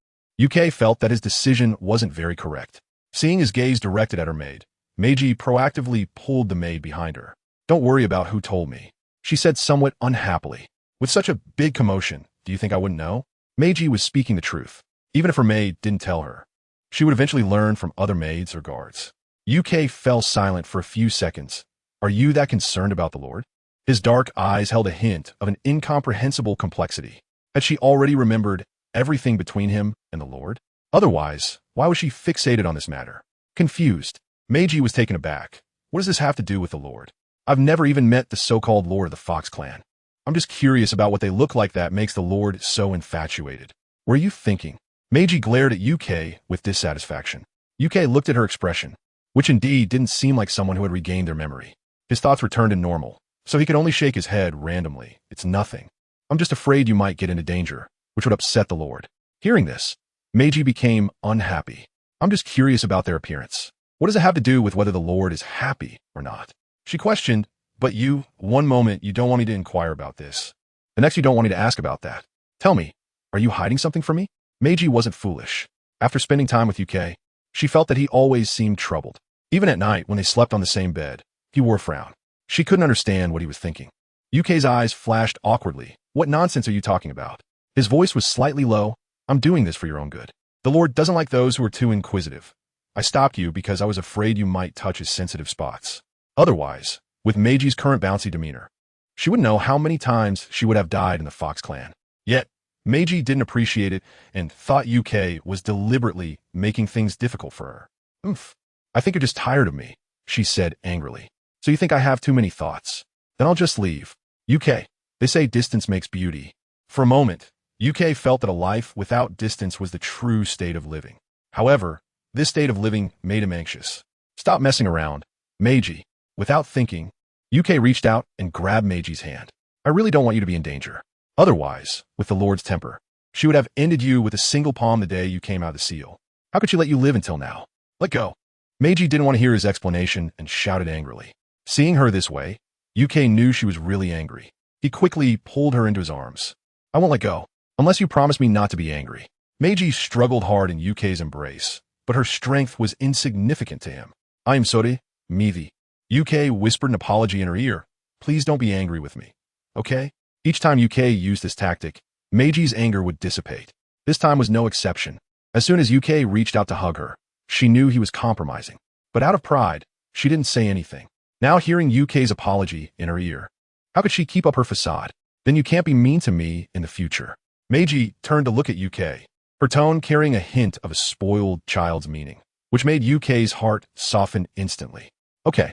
UK felt that his decision wasn't very correct. Seeing his gaze directed at her maid, Meiji proactively pulled the maid behind her. Don't worry about who told me, she said somewhat unhappily. With such a big commotion, do you think I wouldn't know? Meiji was speaking the truth. Even if her maid didn't tell her, she would eventually learn from other maids or guards. UK fell silent for a few seconds. Are you that concerned about the Lord? His dark eyes held a hint of an incomprehensible complexity. Had she already remembered everything between him and the Lord? Otherwise, why was she fixated on this matter? Confused, Meiji was taken aback. What does this have to do with the Lord? I've never even met the so-called Lord of the Fox clan. I'm just curious about what they look like that makes the Lord so infatuated. What are you thinking? Meiji glared at UK with dissatisfaction. UK looked at her expression, which indeed didn't seem like someone who had regained their memory. His thoughts returned to normal, so he could only shake his head randomly. It's nothing. I'm just afraid you might get into danger, which would upset the Lord. Hearing this, Meiji became unhappy. I'm just curious about their appearance. What does it have to do with whether the Lord is happy or not? She questioned, but you, one moment you don't want me to inquire about this. The next you don't want me to ask about that. Tell me, are you hiding something from me? Meiji wasn't foolish. After spending time with UK, she felt that he always seemed troubled. Even at night when they slept on the same bed, he wore a frown. She couldn't understand what he was thinking. UK's eyes flashed awkwardly. What nonsense are you talking about? His voice was slightly low. I'm doing this for your own good. The Lord doesn't like those who are too inquisitive. I stopped you because I was afraid you might touch his sensitive spots. Otherwise, with Meiji's current bouncy demeanor, she would know how many times she would have died in the Fox clan. Yet, Meiji didn't appreciate it and thought UK was deliberately making things difficult for her. Oomph. I think you're just tired of me, she said angrily. So you think I have too many thoughts? Then I'll just leave. UK, they say distance makes beauty. For a moment, UK felt that a life without distance was the true state of living. However, this state of living made him anxious. Stop messing around, Meiji. Without thinking, UK reached out and grabbed Meiji's hand. I really don't want you to be in danger. Otherwise, with the Lord's temper, she would have ended you with a single palm the day you came out of the seal. How could she let you live until now? Let go. Meiji didn't want to hear his explanation and shouted angrily. Seeing her this way, UK knew she was really angry. He quickly pulled her into his arms. I won't let go, unless you promise me not to be angry. Meiji struggled hard in UK's embrace, but her strength was insignificant to him. I am sorry, Mivi. UK whispered an apology in her ear. Please don't be angry with me. Okay? Each time UK used this tactic, Meiji's anger would dissipate. This time was no exception. As soon as UK reached out to hug her, she knew he was compromising. But out of pride, she didn't say anything. Now hearing UK's apology in her ear, how could she keep up her facade? Then you can't be mean to me in the future. Meiji turned to look at UK, her tone carrying a hint of a spoiled child's meaning, which made UK's heart soften instantly. Okay,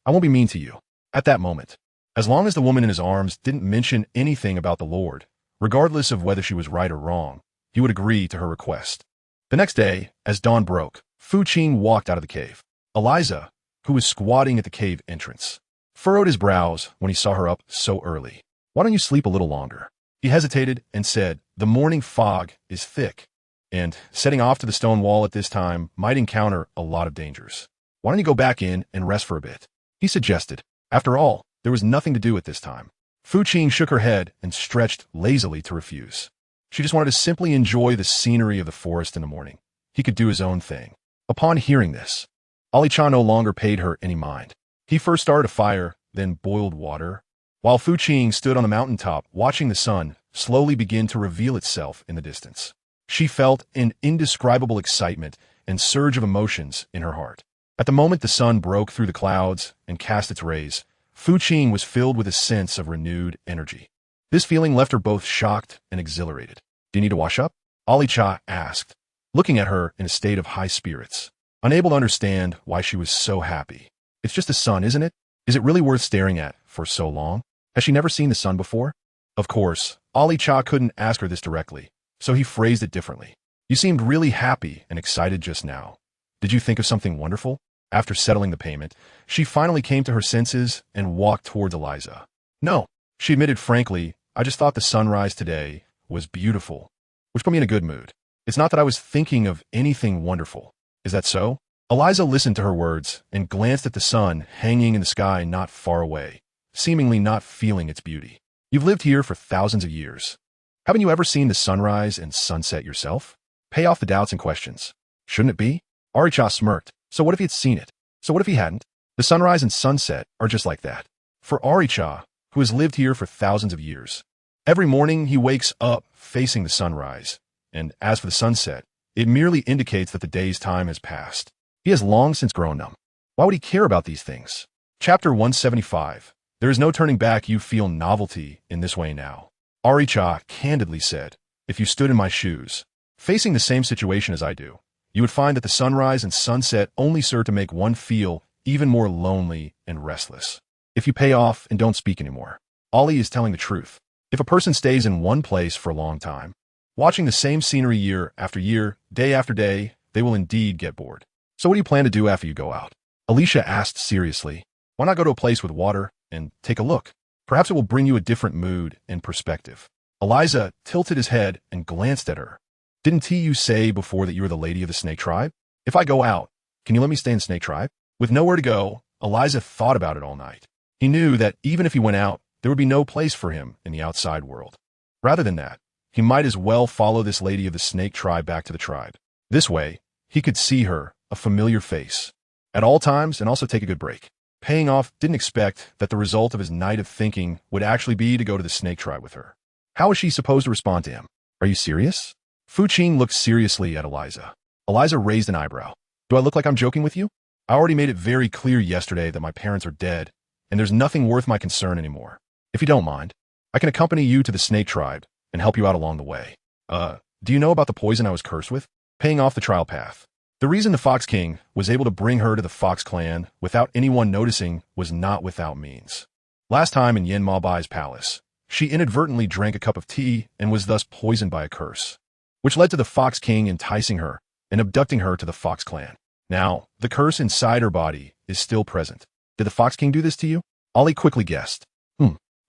I won't be mean to you. At that moment, as long as the woman in his arms didn't mention anything about the Lord, regardless of whether she was right or wrong, he would agree to her request. The next day, as dawn broke, Qing walked out of the cave. Eliza, who was squatting at the cave entrance, furrowed his brows when he saw her up so early. Why don't you sleep a little longer? He hesitated and said, the morning fog is thick, and setting off to the stone wall at this time might encounter a lot of dangers. Why don't you go back in and rest for a bit? He suggested. After all, there was nothing to do at this time. Qing shook her head and stretched lazily to refuse. She just wanted to simply enjoy the scenery of the forest in the morning. He could do his own thing. Upon hearing this, Ali-chan no longer paid her any mind. He first started a fire, then boiled water, while Qing stood on the mountaintop watching the sun slowly begin to reveal itself in the distance. She felt an indescribable excitement and surge of emotions in her heart. At the moment the sun broke through the clouds and cast its rays, Qing was filled with a sense of renewed energy. This feeling left her both shocked and exhilarated. Do you need to wash up? Ali-cha asked, looking at her in a state of high spirits, unable to understand why she was so happy. It's just the sun, isn't it? Is it really worth staring at for so long? Has she never seen the sun before? Of course, Ali-cha couldn't ask her this directly, so he phrased it differently. You seemed really happy and excited just now. Did you think of something wonderful? After settling the payment, she finally came to her senses and walked towards Eliza. No, she admitted frankly, I just thought the sunrise today was beautiful, which put me in a good mood. It's not that I was thinking of anything wonderful. Is that so? Eliza listened to her words and glanced at the sun hanging in the sky not far away, seemingly not feeling its beauty. You've lived here for thousands of years. Haven't you ever seen the sunrise and sunset yourself? Pay off the doubts and questions. Shouldn't it be? Aricha smirked. So what if he had seen it? So what if he hadn't? The sunrise and sunset are just like that. For Aricha, who has lived here for thousands of years, every morning he wakes up facing the sunrise, and as for the sunset, it merely indicates that the day's time has passed. He has long since grown numb. Why would he care about these things? Chapter 175. There is no turning back. You feel novelty in this way now. Aricha candidly said, if you stood in my shoes, facing the same situation as I do, you would find that the sunrise and sunset only serve to make one feel even more lonely and restless. If you pay off and don't speak anymore, Ali is telling the truth. If a person stays in one place for a long time, watching the same scenery year after year, day after day, they will indeed get bored. So what do you plan to do after you go out? Alicia asked seriously. Why not go to a place with water and take a look? Perhaps it will bring you a different mood and perspective. Eliza tilted his head and glanced at her. Didn't you say before that you were the lady of the snake tribe? If I go out, can you let me stay in the snake tribe? With nowhere to go, Eliza thought about it all night. He knew that even if he went out, there would be no place for him in the outside world. Rather than that, he might as well follow this lady of the snake tribe back to the tribe. This way, he could see her, a familiar face, at all times and also take a good break. Paying off didn't expect that the result of his night of thinking would actually be to go to the snake tribe with her. How was she supposed to respond to him? Are you serious? Fu Qing looked seriously at Eliza. Eliza raised an eyebrow. Do I look like I'm joking with you? I already made it very clear yesterday that my parents are dead, and there's nothing worth my concern anymore. If you don't mind, I can accompany you to the snake tribe and help you out along the way. Do you know about the poison I was cursed with? Paying off the trial path. The reason the Fox King was able to bring her to the Fox clan without anyone noticing was not without means. Last time in Yen Ma Bai's palace, she inadvertently drank a cup of tea and was thus poisoned by a curse, which led to the Fox King enticing her and abducting her to the Fox clan. Now, the curse inside her body is still present. Did the Fox King do this to you? Ollie quickly guessed.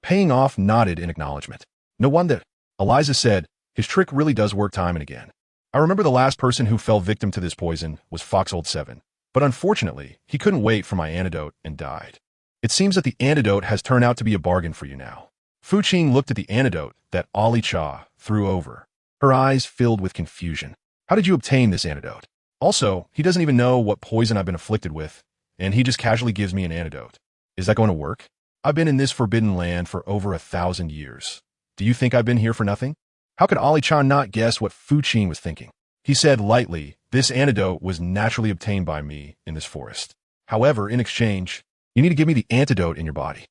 Paying off nodded in acknowledgement. No wonder. Eliza said, his trick really does work time and again. I remember the last person who fell victim to this poison was Foxhold 7, but unfortunately, he couldn't wait for my antidote and died. It seems that the antidote has turned out to be a bargain for you now. Fu Qing looked at the antidote that Ali Cha threw over. Her eyes filled with confusion. How did you obtain this antidote? Also, he doesn't even know what poison I've been afflicted with, and he just casually gives me an antidote. Is that going to work? I've been in this forbidden land for over 1,000 years. Do you think I've been here for nothing? How could Ali Chan not guess what Fu Qing was thinking? He said lightly, this antidote was naturally obtained by me in this forest. However, in exchange, you need to give me the antidote in your body.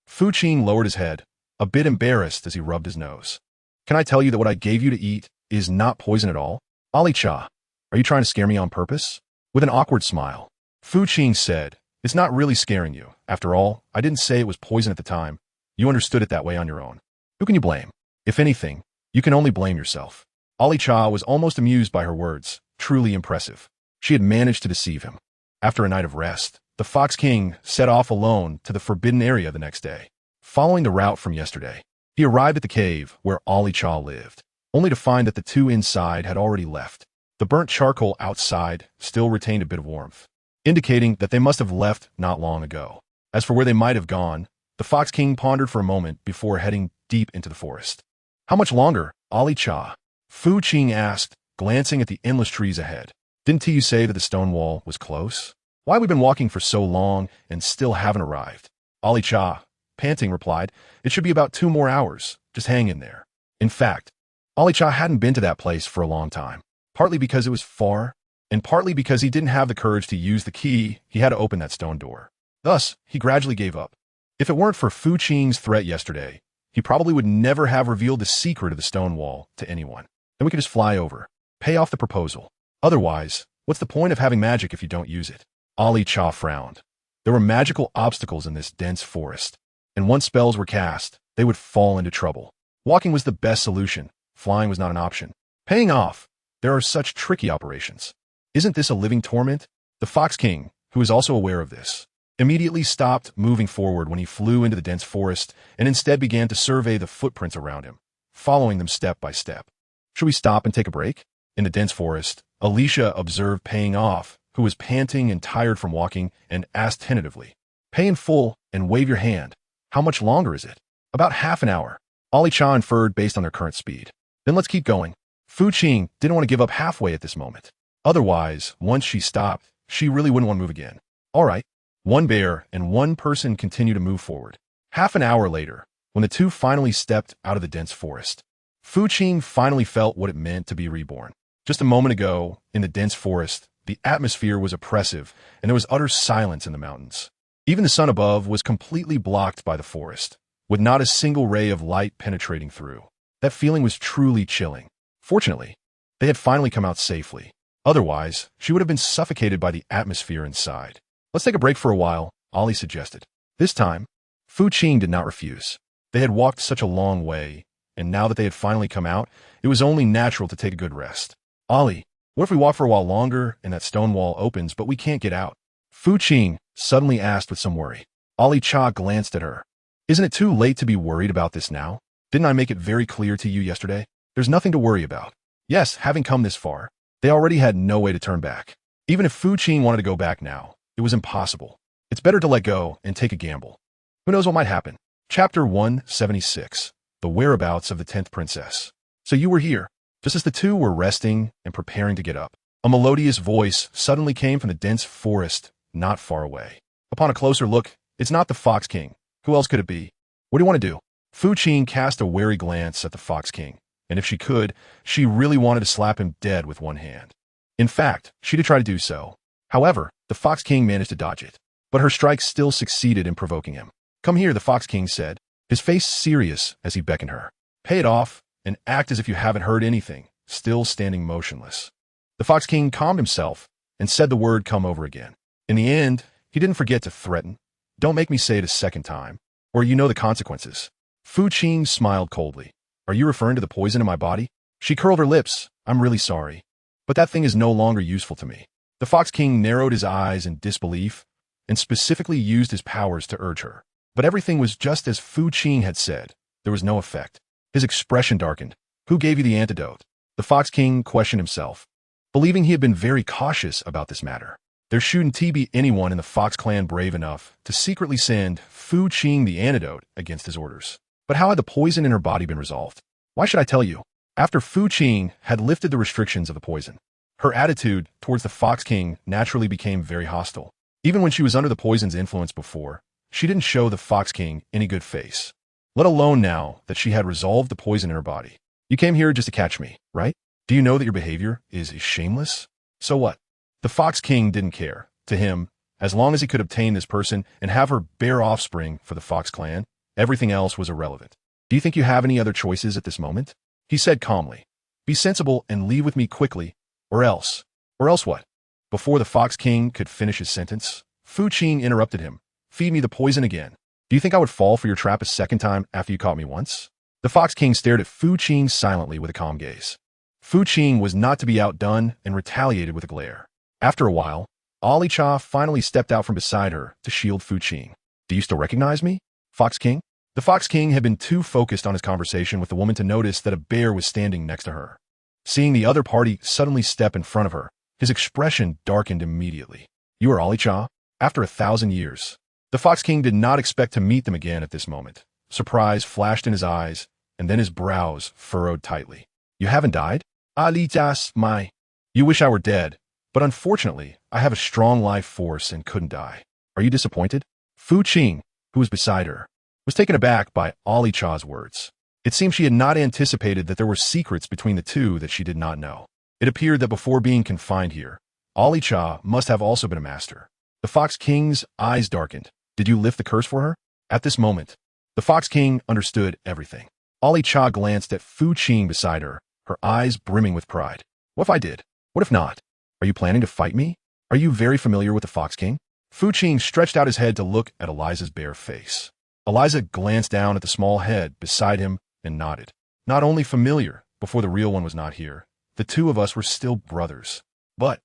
Fu Qing lowered his head, a bit embarrassed as he rubbed his nose. Can I tell you that what I gave you to eat is not poison at all? Ali Cha, are you trying to scare me on purpose? With an awkward smile, Fu Qing said, it's not really scaring you. After all, I didn't say it was poison at the time. You understood it that way on your own. Who can you blame? If anything, you can only blame yourself. Ali Cha was almost amused by her words, truly impressive. She had managed to deceive him. After a night of rest, the Fox King set off alone to the forbidden area the next day. Following the route from yesterday, he arrived at the cave where Ali Cha lived, only to find that the two inside had already left. The burnt charcoal outside still retained a bit of warmth, indicating that they must have left not long ago. As for where they might have gone, the Fox King pondered for a moment before heading deep into the forest. How much longer, Ali Cha? Fu Qing asked, glancing at the endless trees ahead. Didn't you say that the stone wall was close? Why have we been walking for so long and still haven't arrived? Ali Cha, panting, replied, it should be about 2 more hours. Just hang in there. In fact, Ali Cha hadn't been to that place for a long time, partly because it was far, and partly because he didn't have the courage to use the key he had to open that stone door. Thus, he gradually gave up. If it weren't for Fu Qing's threat yesterday, he probably would never have revealed the secret of the stone wall to anyone. Then we could just fly over, pay off the proposal. Otherwise, what's the point of having magic if you don't use it? Ali Cha frowned. There were magical obstacles in this dense forest, and once spells were cast, they would fall into trouble. Walking was the best solution. Flying was not an option. Paying off. There are such tricky operations. Isn't this a living torment? The Fox King, who was also aware of this, immediately stopped moving forward when he flew into the dense forest and instead began to survey the footprints around him, following them step by step. Should we stop and take a break? In the dense forest, Alicia observed Paying Off, who was panting and tired from walking, and asked tentatively, Pay in full and wave your hand. How much longer is it? About half an hour. Ali Cha inferred based on their current speed. Then let's keep going. Fu Qing didn't want to give up halfway at this moment. Otherwise, once she stopped, she really wouldn't want to move again. All right. One bear and one person continued to move forward. Half an hour later, when the two finally stepped out of the dense forest, Fu Qing finally felt what it meant to be reborn. Just a moment ago, in the dense forest, the atmosphere was oppressive and there was utter silence in the mountains. Even the sun above was completely blocked by the forest, with not a single ray of light penetrating through. That feeling was truly chilling. Fortunately, they had finally come out safely. Otherwise, she would have been suffocated by the atmosphere inside. Let's take a break for a while, Ollie suggested. This time, Fu Qing did not refuse. They had walked such a long way, and now that they had finally come out, it was only natural to take a good rest. Ollie, what if we walk for a while longer and that stone wall opens but we can't get out? Fu Qing suddenly asked with some worry. Ollie Cha glanced at her. Isn't it too late to be worried about this now? Didn't I make it very clear to you yesterday? There's nothing to worry about. Yes, having come this far, they already had no way to turn back. Even if Fu Qing wanted to go back now, it was impossible. It's better to let go and take a gamble. Who knows what might happen? Chapter 176. The Whereabouts of the 10th Princess. So you were here, just as the two were resting and preparing to get up. A melodious voice suddenly came from the dense forest not far away. Upon a closer look, it's not the Fox King. Who else could it be? What do you want to do? Fu Qing cast a wary glance at the Fox King, and if she could, she really wanted to slap him dead with one hand. In fact, she did try to do so. However, the Fox King managed to dodge it, but her strike still succeeded in provoking him. Come here, the Fox King said, his face serious as he beckoned her. Pay it off and act as if you haven't heard anything, still standing motionless. The Fox King calmed himself and said the word come over again. In the end, he didn't forget to threaten. Don't make me say it a second time, or you know the consequences. Fu Qing smiled coldly. Are you referring to the poison in my body? She curled her lips. I'm really sorry, but that thing is no longer useful to me. The Fox King narrowed his eyes in disbelief and specifically used his powers to urge her. But everything was just as Fu Qing had said. There was no effect. His expression darkened. Who gave you the antidote? The Fox King questioned himself, believing he had been very cautious about this matter. There shouldn't be anyone in the Fox clan brave enough to secretly send Fu Qing the antidote against his orders. But how had the poison in her body been resolved? Why should I tell you? After Fu Qing had lifted the restrictions of the poison, her attitude towards the Fox King naturally became very hostile. Even when she was under the poison's influence before, she didn't show the Fox King any good face, let alone now that she had resolved the poison in her body. You came here just to catch me, right? Do you know that your behavior is shameless? So what? The Fox King didn't care. To him, as long as he could obtain this person and have her bear offspring for the Fox clan, everything else was irrelevant. Do you think you have any other choices at this moment? He said calmly. Be sensible and leave with me quickly, or else. Or else what? Before the Fox King could finish his sentence, Fu Qing interrupted him. Feed me the poison again. Do you think I would fall for your trap a second time after you caught me once? The Fox King stared at Fu Qing silently with a calm gaze. Fu Qing was not to be outdone and retaliated with a glare. After a while, Ollie Cha finally stepped out from beside her to shield Fu Qing. Do you still recognize me, Fox King? The Fox King had been too focused on his conversation with the woman to notice that a bear was standing next to her. Seeing the other party suddenly step in front of her, his expression darkened immediately. You are Ollie Cha? After 1,000 years. The Fox King did not expect to meet them again at this moment. Surprise flashed in his eyes, and then his brows furrowed tightly. You haven't died? Ali Jas, my. You wish I were dead, but unfortunately, I have a strong life force and couldn't die. Are you disappointed? Fu Qing, who was beside her, was taken aback by Ollie Cha's words. It seemed she had not anticipated that there were secrets between the two that she did not know. It appeared that before being confined here, Ollie Cha must have also been a master. The Fox King's eyes darkened. Did you lift the curse for her? At this moment, the Fox King understood everything. Ollie Cha glanced at Fu Qing beside her, her eyes brimming with pride. What if I did? What if not? Are you planning to fight me? Are you very familiar with the Fox King? Fu Qing stretched out his head to look at Eliza's bare face. Eliza glanced down at the small head beside him and nodded. Not only familiar, before the real one was not here, the two of us were still brothers. But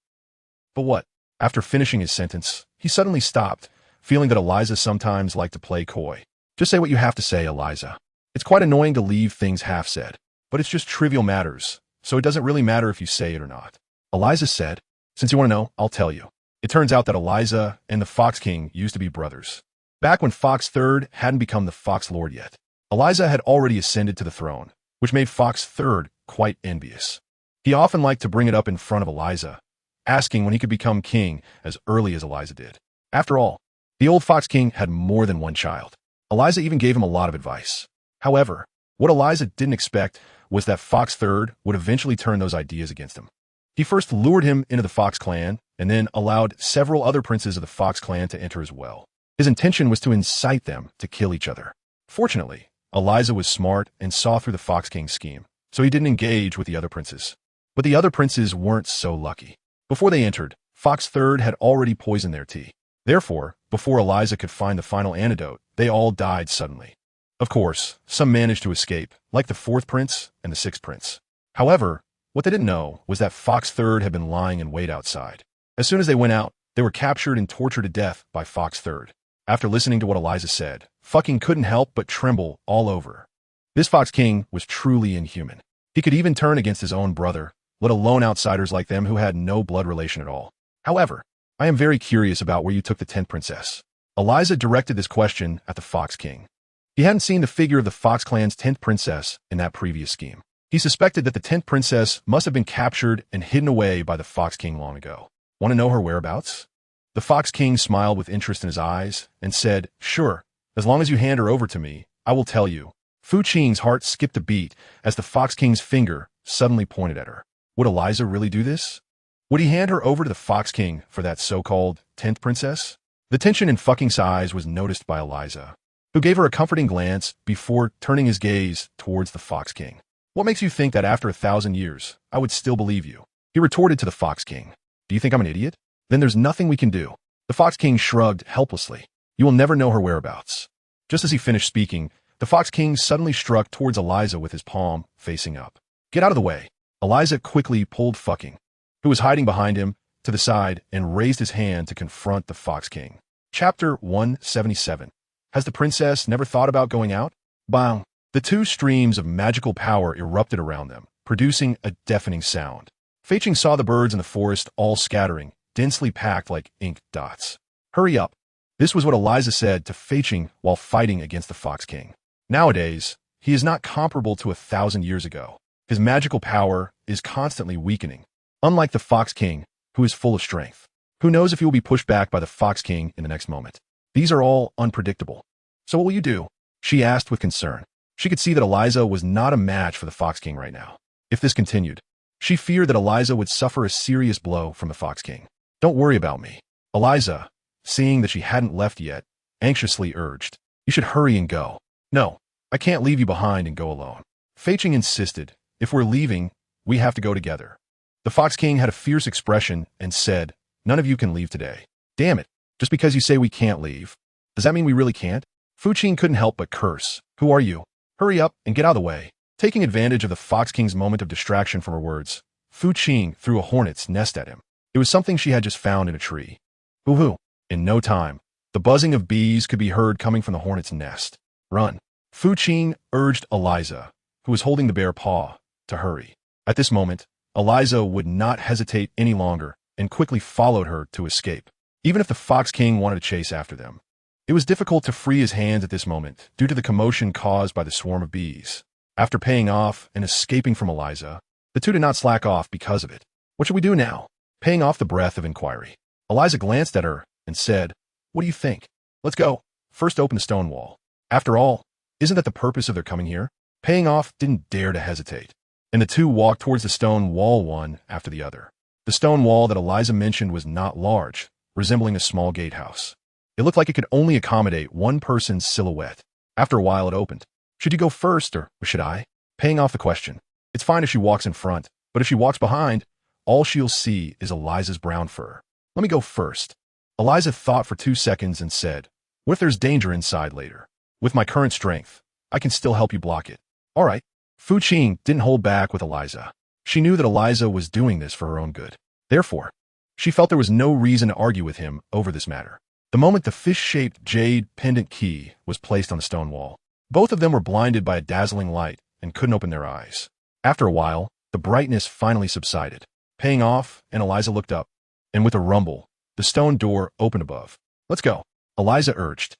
what? After finishing his sentence, he suddenly stopped, feeling that Eliza sometimes liked to play coy. Just say what you have to say, Eliza. It's quite annoying to leave things half said, but it's just trivial matters, so it doesn't really matter if you say it or not. Eliza said, since you want to know, I'll tell you. It turns out that Eliza and the Fox King used to be brothers. Back when Fox III hadn't become the Fox Lord yet, Eliza had already ascended to the throne, which made Fox III quite envious. He often liked to bring it up in front of Eliza, asking when he could become king as early as Eliza did. After all, the old Fox King had more than one child. Eliza even gave him a lot of advice. However, what Eliza didn't expect was that Fox III would eventually turn those ideas against him. He first lured him into the Fox clan, and then allowed several other princes of the Fox clan to enter as well. His intention was to incite them to kill each other. Fortunately, Eliza was smart and saw through the Fox King's scheme, so he didn't engage with the other princes. But the other princes weren't so lucky. Before they entered, Fox Third had already poisoned their tea. Therefore, before Eliza could find the final antidote, they all died suddenly. Of course, some managed to escape, like the fourth prince and the sixth prince. However, what they didn't know was that Fox Third had been lying in wait outside. As soon as they went out, they were captured and tortured to death by Fox Third. After listening to what Eliza said, fucking couldn't help but tremble all over. This Fox King was truly inhuman. He could even turn against his own brother, let alone outsiders like them who had no blood relation at all. However, I am very curious about where you took the 10th princess. Eliza directed this question at the Fox King. He hadn't seen the figure of the Fox clan's 10th princess in that previous scheme. He suspected that the 10th princess must have been captured and hidden away by the Fox King long ago. Want to know her whereabouts? The Fox King smiled with interest in his eyes and said, "Sure, as long as you hand her over to me, I will tell you." Fu Qing's heart skipped a beat as the Fox King's finger suddenly pointed at her. Would Eliza really do this? Would he hand her over to the Fox King for that so-called 10th princess? The tension in Fucking's eyes was noticed by Eliza, who gave her a comforting glance before turning his gaze towards the Fox King. "What makes you think that after 1,000 years, I would still believe you?" He retorted to the Fox King. "Do you think I'm an idiot? Then there's nothing we can do." The Fox King shrugged helplessly. "You will never know her whereabouts." Just as he finished speaking, the Fox King suddenly struck towards Eliza with his palm facing up. "Get out of the way." Eliza quickly pulled Fucking, who was hiding behind him, to the side and raised his hand to confront the Fox King. Chapter 177. Has the princess never thought about going out? Bang! The two streams of magical power erupted around them, producing a deafening sound. Fei Qing saw the birds in the forest all scattering, densely packed like ink dots. "Hurry up." This was what Eliza said to Fei Qing while fighting against the Fox King. Nowadays, he is not comparable to 1,000 years ago. His magical power is constantly weakening. Unlike the Fox King, who is full of strength. Who knows if he will be pushed back by the Fox King in the next moment. These are all unpredictable. "So what will you do?" she asked with concern. She could see that Eliza was not a match for the Fox King right now. If this continued, she feared that Eliza would suffer a serious blow from the Fox King. "Don't worry about me." Eliza, seeing that she hadn't left yet, anxiously urged. "You should hurry and go." "No, I can't leave you behind and go alone." Fei Qing insisted. "If we're leaving, we have to go together." The Fox King had a fierce expression and said, "None of you can leave today." "Damn it, just because you say we can't leave. Does that mean we really can't?" Fu Qing couldn't help but curse. "Who are you? Hurry up and get out of the way." Taking advantage of the Fox King's moment of distraction from her words, Fu Qing threw a hornet's nest at him. It was something she had just found in a tree. Hoo-hoo! In no time, the buzzing of bees could be heard coming from the hornet's nest. "Run!" Fu Qing urged Eliza, who was holding the bare paw, to hurry. At this moment, Eliza would not hesitate any longer and quickly followed her to escape, even if the Fox King wanted to chase after them. It was difficult to free his hands at this moment due to the commotion caused by the swarm of bees. After paying off and escaping from Eliza, the two did not slack off because of it. "What should we do now?" Paying off the breath of inquiry, Eliza glanced at her and said, "What do you think? Let's go. First open the stone wall. After all, isn't that the purpose of their coming here?" Paying off didn't dare to hesitate, and the two walked towards the stone wall one after the other. The stone wall that Eliza mentioned was not large, resembling a small gatehouse. It looked like it could only accommodate one person's silhouette. After a while, it opened. "Should you go first, or should I?" Paying off the question. "It's fine if she walks in front, but if she walks behind, all she'll see is Eliza's brown fur. Let me go first." Eliza thought for 2 seconds and said, "What if there's danger inside later? With my current strength, I can still help you block it." "All right." Fu Qing didn't hold back with Eliza. She knew that Eliza was doing this for her own good. Therefore, she felt there was no reason to argue with him over this matter. The moment the fish-shaped jade pendant key was placed on the stone wall, both of them were blinded by a dazzling light and couldn't open their eyes. After a while, the brightness finally subsided. Paying off, and Eliza looked up, and with a rumble, the stone door opened above. "Let's go," Eliza urged.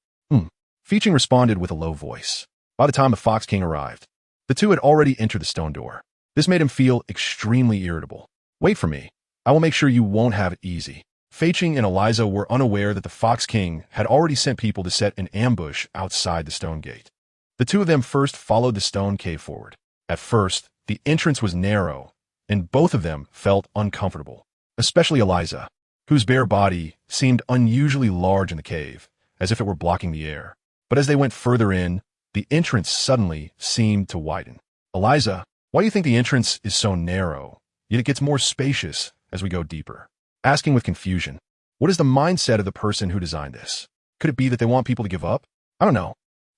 Fei Qing responded with a low voice. By the time the Fox King arrived, the two had already entered the stone door. This made him feel extremely irritable. "Wait for me. I will make sure you won't have it easy." Fei Qing and Eliza were unaware that the Fox King had already sent people to set an ambush outside the stone gate. The two of them first followed the stone cave forward. At first, the entrance was narrow, and both of them felt uncomfortable, especially Eliza, whose bare body seemed unusually large in the cave, as if it were blocking the air. But as they went further in, the entrance suddenly seemed to widen. Eliza, why do you think the entrance is so narrow, yet it gets more spacious as we go deeper? Asking with confusion, what is the mindset of the person who designed this? Could it be that they want people to give up? I don't know.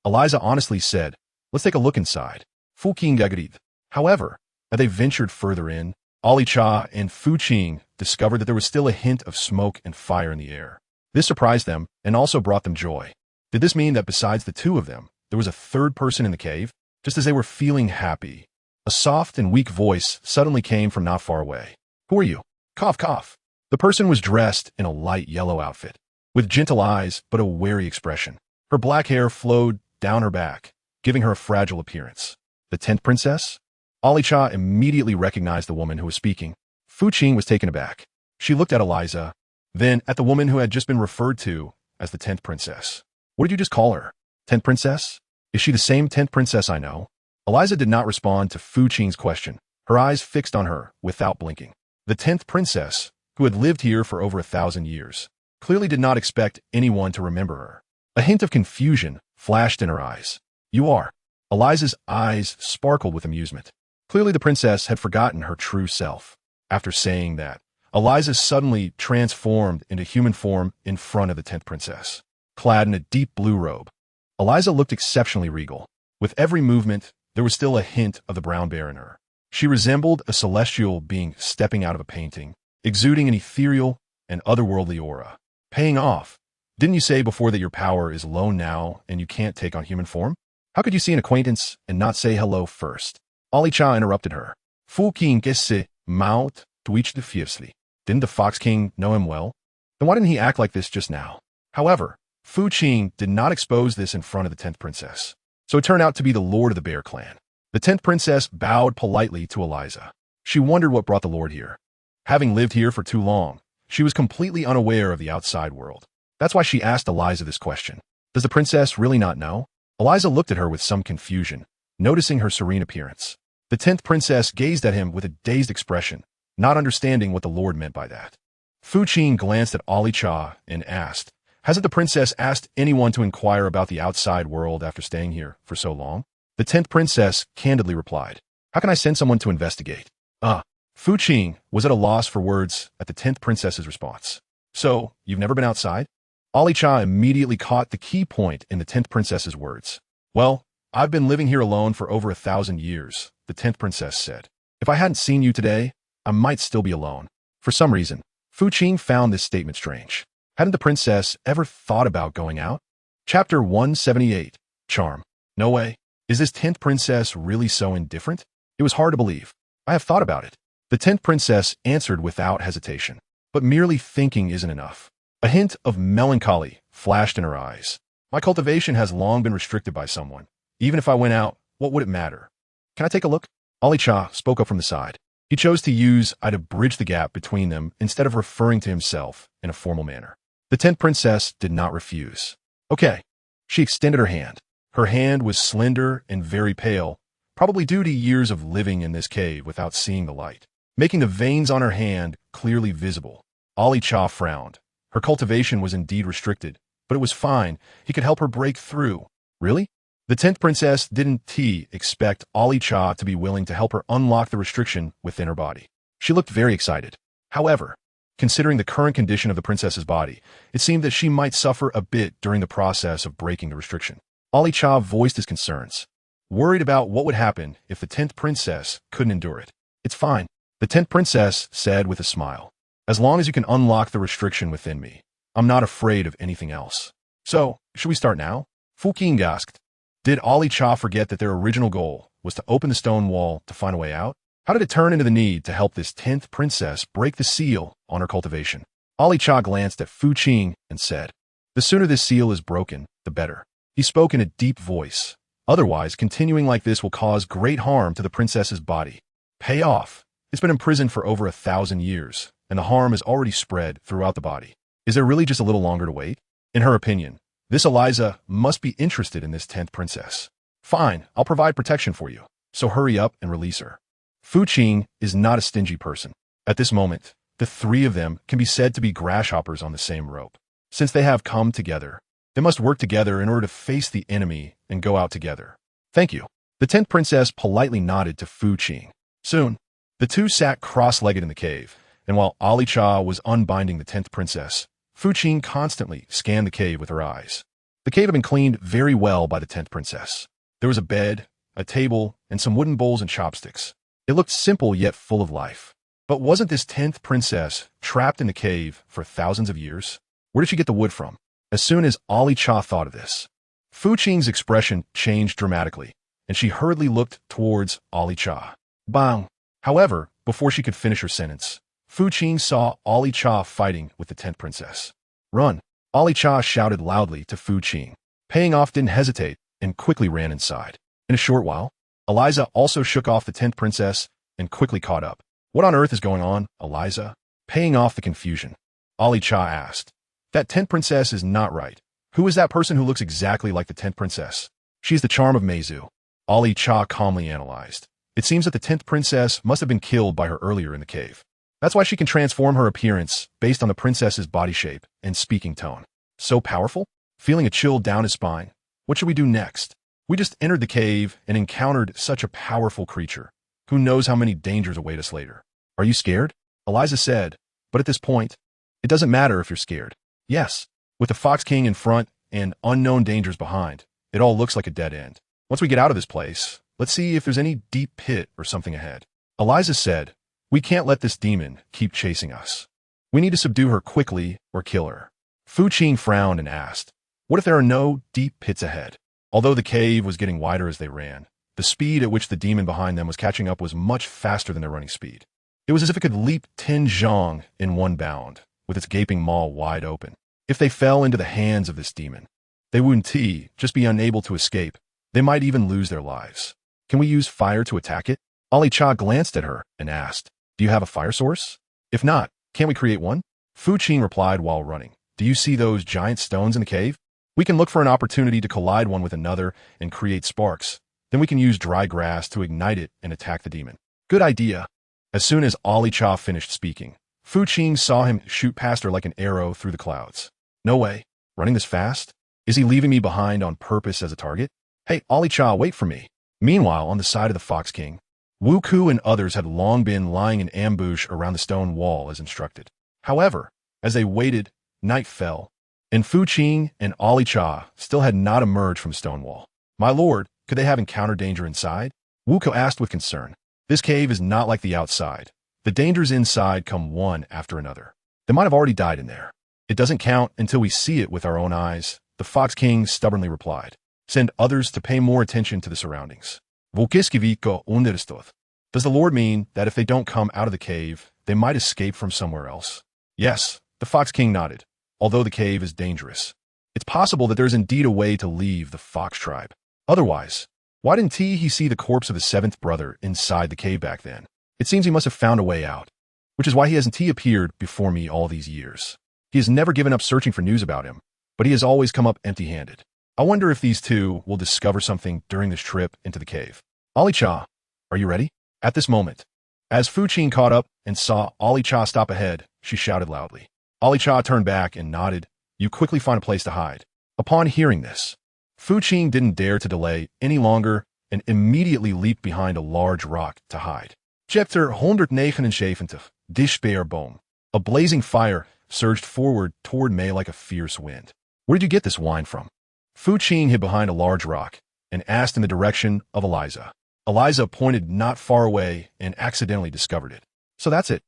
Eliza honestly said, let's take a look inside. Fu Qing agreed. However, as they ventured further in, Ali Cha and Fu Qing discovered that there was still a hint of smoke and fire in the air. This surprised them and also brought them joy. Did this mean that besides the two of them, there was a third person in the cave? Just as they were feeling happy, a soft and weak voice suddenly came from not far away. Who are you? Cough, cough. The person was dressed in a light yellow outfit, with gentle eyes but a wary expression. Her black hair flowed down her back, giving her a fragile appearance. The 10th princess? Ali Cha immediately recognized the woman who was speaking. Fu Qing was taken aback. She looked at Eliza, then at the woman who had just been referred to as the 10th princess. What did you just call her? 10th princess? Is she the same 10th princess I know? Eliza did not respond to Fu Qing's question, her eyes fixed on her without blinking. The 10th princess, who had lived here for over 1,000 years, clearly did not expect anyone to remember her. A hint of confusion flashed in her eyes. You are. Eliza's eyes sparkled with amusement. Clearly the princess had forgotten her true self. After saying that, Eliza suddenly transformed into human form in front of the 10th princess. Clad in a deep blue robe, Eliza looked exceptionally regal. With every movement, there was still a hint of the brown bear in her. She resembled a celestial being stepping out of a painting, exuding an ethereal and otherworldly aura. Paying off. Didn't you say before that your power is low now and you can't take on human form? How could you see an acquaintance and not say hello first? Ali Cha interrupted her. Fu Qing gesse mouth twitched fiercely. Didn't the Fox King know him well? Then why didn't he act like this just now? However, Fu Qing did not expose this in front of the 10th princess. So it turned out to be the lord of the bear clan. The 10th princess bowed politely to Eliza. She wondered what brought the lord here. Having lived here for too long, she was completely unaware of the outside world. That's why she asked Eliza this question. Does the princess really not know? Eliza looked at her with some confusion, noticing her serene appearance. The 10th princess gazed at him with a dazed expression, not understanding what the lord meant by that. Fu Qing glanced at Ali Cha and asked, hasn't the princess asked anyone to inquire about the outside world after staying here for so long? The 10th princess candidly replied, how can I send someone to investigate? Fu Qing was at a loss for words at the 10th princess's response. So, you've never been outside? Ali Cha immediately caught the key point in the 10th princess's words. Well, I've been living here alone for over 1,000 years, the 10th princess said. If I hadn't seen you today, I might still be alone. For some reason, Fu Qing found this statement strange. Hadn't the princess ever thought about going out? Chapter 178, Charm. No way. Is this 10th princess really so indifferent? It was hard to believe. I have thought about it. The 10th princess answered without hesitation. But merely thinking isn't enough. A hint of melancholy flashed in her eyes. My cultivation has long been restricted by someone. Even if I went out, what would it matter? Can I take a look? Ali Cha spoke up from the side. He chose to use I to bridge the gap between them instead of referring to himself in a formal manner. The 10th princess did not refuse. Okay. She extended her hand. Her hand was slender and very pale, probably due to years of living in this cave without seeing the light, making the veins on her hand clearly visible. Ali Cha frowned. Her cultivation was indeed restricted, but it was fine. He could help her break through. Really? The 10th princess didn't expect Ali Cha to be willing to help her unlock the restriction within her body. She looked very excited. However, considering the current condition of the princess's body, it seemed that she might suffer a bit during the process of breaking the restriction. Ali Cha voiced his concerns, worried about what would happen if the 10th princess couldn't endure it. It's fine, the 10th princess said with a smile. As long as you can unlock the restriction within me, I'm not afraid of anything else. So, should we start now? Fu Qing asked. Did Ali Cha forget that their original goal was to open the stone wall to find a way out? How did it turn into the need to help this 10th princess break the seal on her cultivation? Ali Cha glanced at Fu Qing and said, the sooner this seal is broken, the better. He spoke in a deep voice. Otherwise, continuing like this will cause great harm to the princess's body. Pay off. It's been imprisoned for over 1,000 years, and the harm has already spread throughout the body. Is there really just a little longer to wait? In her opinion, this Eliza must be interested in this 10th princess. Fine, I'll provide protection for you, so hurry up and release her. Fu Qing is not a stingy person. At this moment, the three of them can be said to be grasshoppers on the same rope. Since they have come together, They must work together in order to face the enemy and go out together. Thank you. The 10th princess politely nodded to Fu Qing. Soon, the two sat cross-legged in the cave, and while Ali Cha was unbinding the 10th princess, Fu Qing constantly scanned the cave with her eyes. The cave had been cleaned very well by the 10th princess. There was a bed, a table, and some wooden bowls and chopsticks. It looked simple yet full of life. But wasn't this 10th princess trapped in the cave for thousands of years? Where did she get the wood from? As soon as Ali Cha thought of this, Fu Qing's expression changed dramatically, and she hurriedly looked towards Ali Cha. Bang! However, before she could finish her sentence, Fu Qing saw Ali Cha fighting with the 10th princess. Run! Ali Cha shouted loudly to Fu Qing. Paying off didn't hesitate and quickly ran inside. In a short while, Eliza also shook off the 10th princess and quickly caught up. What on earth is going on, Eliza? Paying off the confusion, Ali Cha asked. That 10th princess is not right. Who is that person who looks exactly like the 10th princess? She's the charm of Meizu. Ali Cha calmly analyzed. It seems that the 10th princess must have been killed by her earlier in the cave. That's why she can transform her appearance based on the princess's body shape and speaking tone. So powerful? Feeling a chill down his spine. What should we do next? We just entered the cave and encountered such a powerful creature. Who knows how many dangers await us later? Are you scared? Eliza said, but at this point, it doesn't matter if you're scared. Yes, with the Fox King in front and unknown dangers behind, it all looks like a dead end. Once we get out of this place, let's see if there's any deep pit or something ahead. Eliza said, we can't let this demon keep chasing us. We need to subdue her quickly or kill her. Fu Qing frowned and asked, what if there are no deep pits ahead? Although the cave was getting wider as they ran, the speed at which the demon behind them was catching up was much faster than their running speed. It was as if it could leap 10 zhang in one bound, with its gaping maw wide open. If they fell into the hands of this demon, they wouldn't just be unable to escape. They might even lose their lives. Can we use fire to attack it? Ali Cha glanced at her and asked, do you have a fire source? If not, can't we create one? Fu Qing replied while running, do you see those giant stones in the cave? We can look for an opportunity to collide one with another and create sparks. Then we can use dry grass to ignite it and attack the demon. Good idea. As soon as Ali Cha finished speaking, Fu Qing saw him shoot past her like an arrow through the clouds. No way. Running this fast? Is he leaving me behind on purpose as a target? Hey, Ali Cha, wait for me. Meanwhile, on the side of the Fox King, Wu Ku and others had long been lying in ambush around the stone wall as instructed. However, as they waited, night fell, and Fu Qing and Ali Cha still had not emerged from the stone wall. My lord, could they have encountered danger inside? Wu Ku asked with concern. This cave is not like the outside. The dangers inside come one after another. They might have already died in there. It doesn't count until we see it with our own eyes, the Fox King stubbornly replied. Send others to pay more attention to the surroundings. Does the Lord mean that if they don't come out of the cave, they might escape from somewhere else? Yes, the Fox King nodded, although the cave is dangerous. It's possible that there is indeed a way to leave the Fox tribe. Otherwise, why didn't he see the corpse of his 7th brother inside the cave back then? It seems he must have found a way out, which is why he hasn't appeared before me all these years. He has never given up searching for news about him, but he has always come up empty-handed. I wonder if these two will discover something during this trip into the cave. Ali Cha, are you ready? At this moment, as Fu Qing caught up and saw Ali Cha stop ahead, she shouted loudly. Ali Cha turned back and nodded. You quickly find a place to hide. Upon hearing this, Fu Qing didn't dare to delay any longer and immediately leaped behind a large rock to hide. Chapter 179, Dispeerboom. A blazing fire surged forward toward Mei like a fierce wind. Where did you get this wine from? Fu Qing hid behind a large rock and asked in the direction of Eliza. Eliza pointed not far away and accidentally discovered it. So that's it.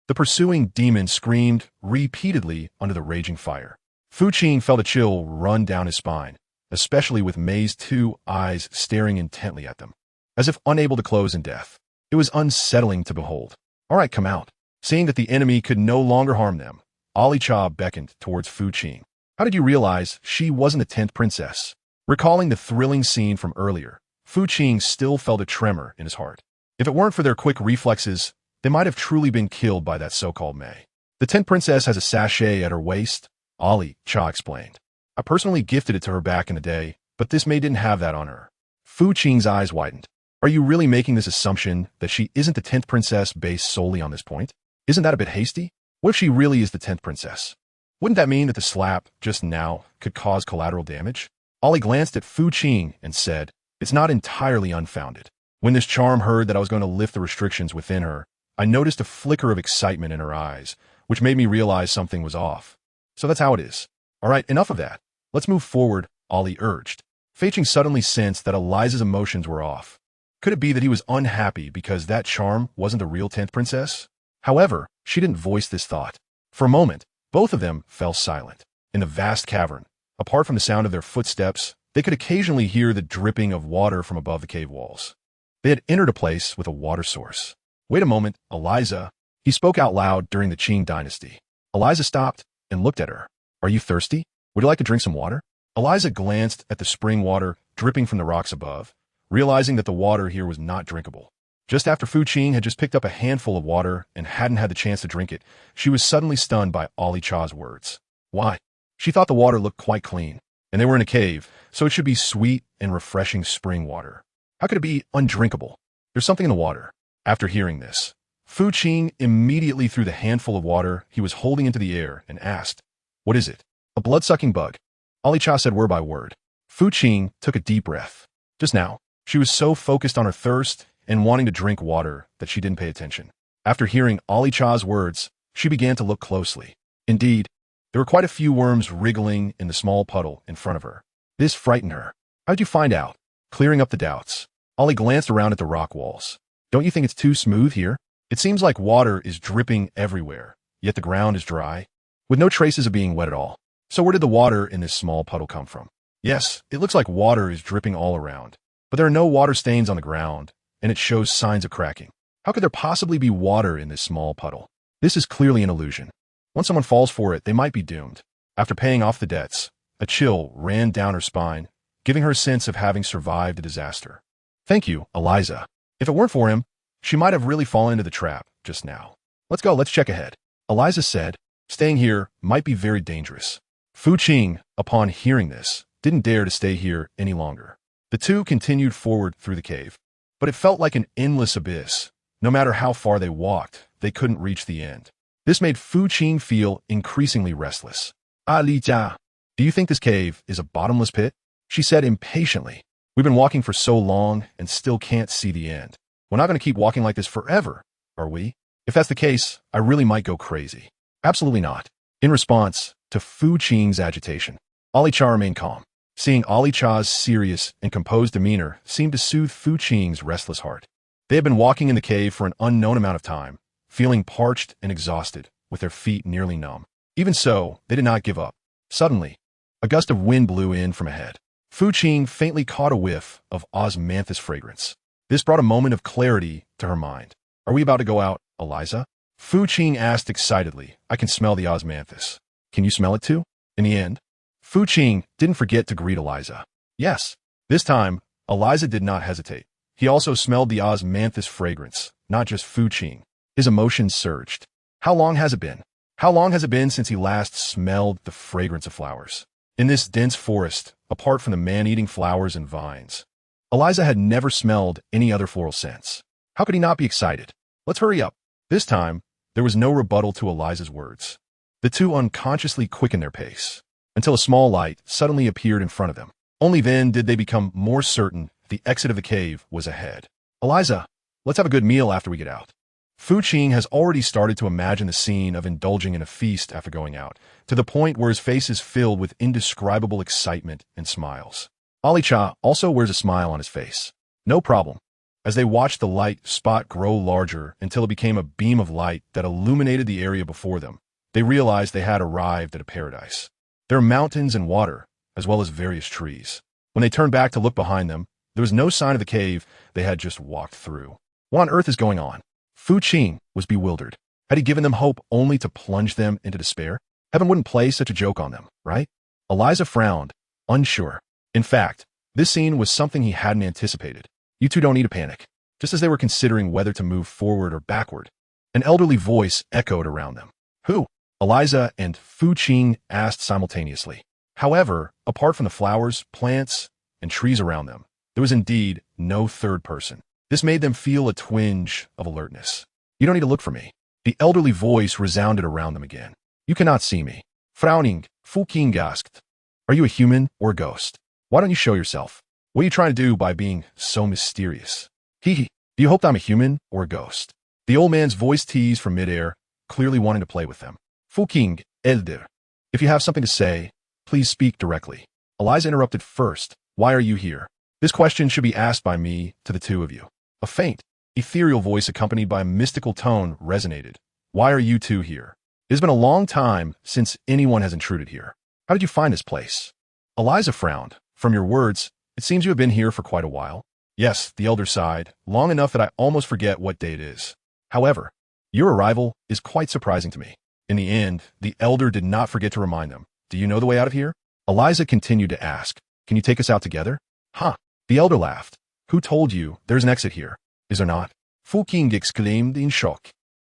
The pursuing demon screamed repeatedly under the raging fire. Fu Qing felt a chill run down his spine, especially with Mei's 2 eyes staring intently at them, as if unable to close in death. It was unsettling to behold. All right, come out. Seeing that the enemy could no longer harm them, Ali Cha beckoned towards Fu Qing. How did you realize she wasn't a 10th princess? Recalling the thrilling scene from earlier, Fu Qing still felt a tremor in his heart. If it weren't for their quick reflexes, they might have truly been killed by that so-called Mei. The 10th princess has a sachet at her waist, Ali Cha explained. I personally gifted it to her back in the day, but this Mei didn't have that on her. Fu Qing's eyes widened. Are you really making this assumption that she isn't the 10th princess based solely on this point? Isn't that a bit hasty? What if she really is the 10th princess? Wouldn't that mean that the slap just now could cause collateral damage? Ollie glanced at Fu Qing and said, "It's not entirely unfounded." When this charm heard that I was going to lift the restrictions within her, I noticed a flicker of excitement in her eyes, which made me realize something was off. So that's how it is. All right, enough of that. Let's move forward, Ollie urged. Fei Qing suddenly sensed that Eliza's emotions were off. Could it be that he was unhappy because that charm wasn't the real 10th princess? However, she didn't voice this thought. For a moment, both of them fell silent. In the vast cavern, apart from the sound of their footsteps, they could occasionally hear the dripping of water from above the cave walls. They had entered a place with a water source. "Wait a moment, Eliza," he spoke out loud during the Qing dynasty. Eliza stopped and looked at her. "Are you thirsty? Would you like to drink some water?" Eliza glanced at the spring water dripping from the rocks above, realizing that the water here was not drinkable. Just after Fu Qing had just picked up a handful of water and hadn't had the chance to drink it, she was suddenly stunned by Ollie Cha's words. Why? She thought the water looked quite clean, and they were in a cave, so it should be sweet and refreshing spring water. How could it be undrinkable? There's something in the water. After hearing this, Fu Qing immediately threw the handful of water he was holding into the air and asked, "What is it?" "A blood-sucking bug," Ollie Cha said word by word. Fu Qing took a deep breath. Just now, she was so focused on her thirst and wanting to drink water that she didn't pay attention. After hearing Ollie Cha's words, she began to look closely. Indeed, there were quite a few worms wriggling in the small puddle in front of her. This frightened her. "How'd you find out?" Clearing up the doubts, Ollie glanced around at the rock walls. "Don't you think it's too smooth here? It seems like water is dripping everywhere, yet the ground is dry, with no traces of being wet at all. So where did the water in this small puddle come from?" "Yes, it looks like water is dripping all around, but there are no water stains on the ground, and it shows signs of cracking. How could there possibly be water in this small puddle? This is clearly an illusion. Once someone falls for it, they might be doomed." After paying off the debts, a chill ran down her spine, giving her a sense of having survived a disaster. "Thank you, Eliza. If it weren't for him, she might have really fallen into the trap just now. Let's go, let's check ahead." Eliza said, "Staying here might be very dangerous." Fu Qing, upon hearing this, didn't dare to stay here any longer. The two continued forward through the cave, but it felt like an endless abyss. No matter how far they walked, they couldn't reach the end. This made Fu Qing feel increasingly restless. "Ah, Li Jia, do you think this cave is a bottomless pit?" she said impatiently. "We've been walking for so long and still can't see the end. We're not going to keep walking like this forever, are we? If that's the case, I really might go crazy." "Absolutely not." In response to Fu Qing's agitation, Ollie Cha remained calm. Seeing Ollie Cha's serious and composed demeanor seemed to soothe Fu Qing's restless heart. They had been walking in the cave for an unknown amount of time, feeling parched and exhausted, with their feet nearly numb. Even so, they did not give up. Suddenly, a gust of wind blew in from ahead. Fu Qing faintly caught a whiff of osmanthus fragrance. This brought a moment of clarity to her mind. "Are we about to go out, Eliza?" Fu Qing asked excitedly. "I can smell the osmanthus. Can you smell it too?" In the end, Fu Qing didn't forget to greet Eliza. "Yes." This time, Eliza did not hesitate. He also smelled the osmanthus fragrance, not just Fu Qing. His emotions surged. How long has it been? How long has it been since he last smelled the fragrance of flowers? In this dense forest, apart from the man-eating flowers and vines, Eliza had never smelled any other floral scents. How could he not be excited? "Let's hurry up." This time, there was no rebuttal to Eliza's words. The two unconsciously quickened their pace, until a small light suddenly appeared in front of them. Only then did they become more certain the exit of the cave was ahead. "Eliza, let's have a good meal after we get out." Fu Qing has already started to imagine the scene of indulging in a feast after going out, to the point where his face is filled with indescribable excitement and smiles. Ollie Cha also wears a smile on his face. No problem. As they watched the light spot grow larger until it became a beam of light that illuminated the area before them, they realized they had arrived at a paradise. There are mountains and water, as well as various trees. When they turned back to look behind them, there was no sign of the cave they had just walked through. What on earth is going on? Fu Qing was bewildered. Had he given them hope only to plunge them into despair? Heaven wouldn't play such a joke on them, right? Eliza frowned, unsure. In fact, this scene was something he hadn't anticipated. "You two don't need to panic." Just as they were considering whether to move forward or backward, an elderly voice echoed around them. "Who?" Eliza and Fu Qing asked simultaneously. However, apart from the flowers, plants, and trees around them, there was indeed no third person. This made them feel a twinge of alertness. "You don't need to look for me." The elderly voice resounded around them again. "You cannot see me." Frowning, Fu Qing asked, "Are you a human or a ghost? Why don't you show yourself? What are you trying to do by being so mysterious? Hee. Do you hope that I'm a human or a ghost?" The old man's voice teased from midair, clearly wanting to play with them. Fu Qing, elder. If you have something to say, please speak directly. Eliza interrupted first. Why are you here? This question should be asked by me to the two of you. A faint, ethereal voice accompanied by a mystical tone resonated. Why are you two here? It has been a long time since anyone has intruded here. How did you find this place? Eliza frowned. From your words, it seems you have been here for quite a while. Yes, the elder sighed, long enough that I almost forget what day it is. However, your arrival is quite surprising to me. In the end, the elder did not forget to remind them. Do you know the way out of here? Eliza continued to ask. Can you take us out together? Huh. The elder laughed. Who told you there's an exit here? Is there not? Fu Qing exclaimed in shock.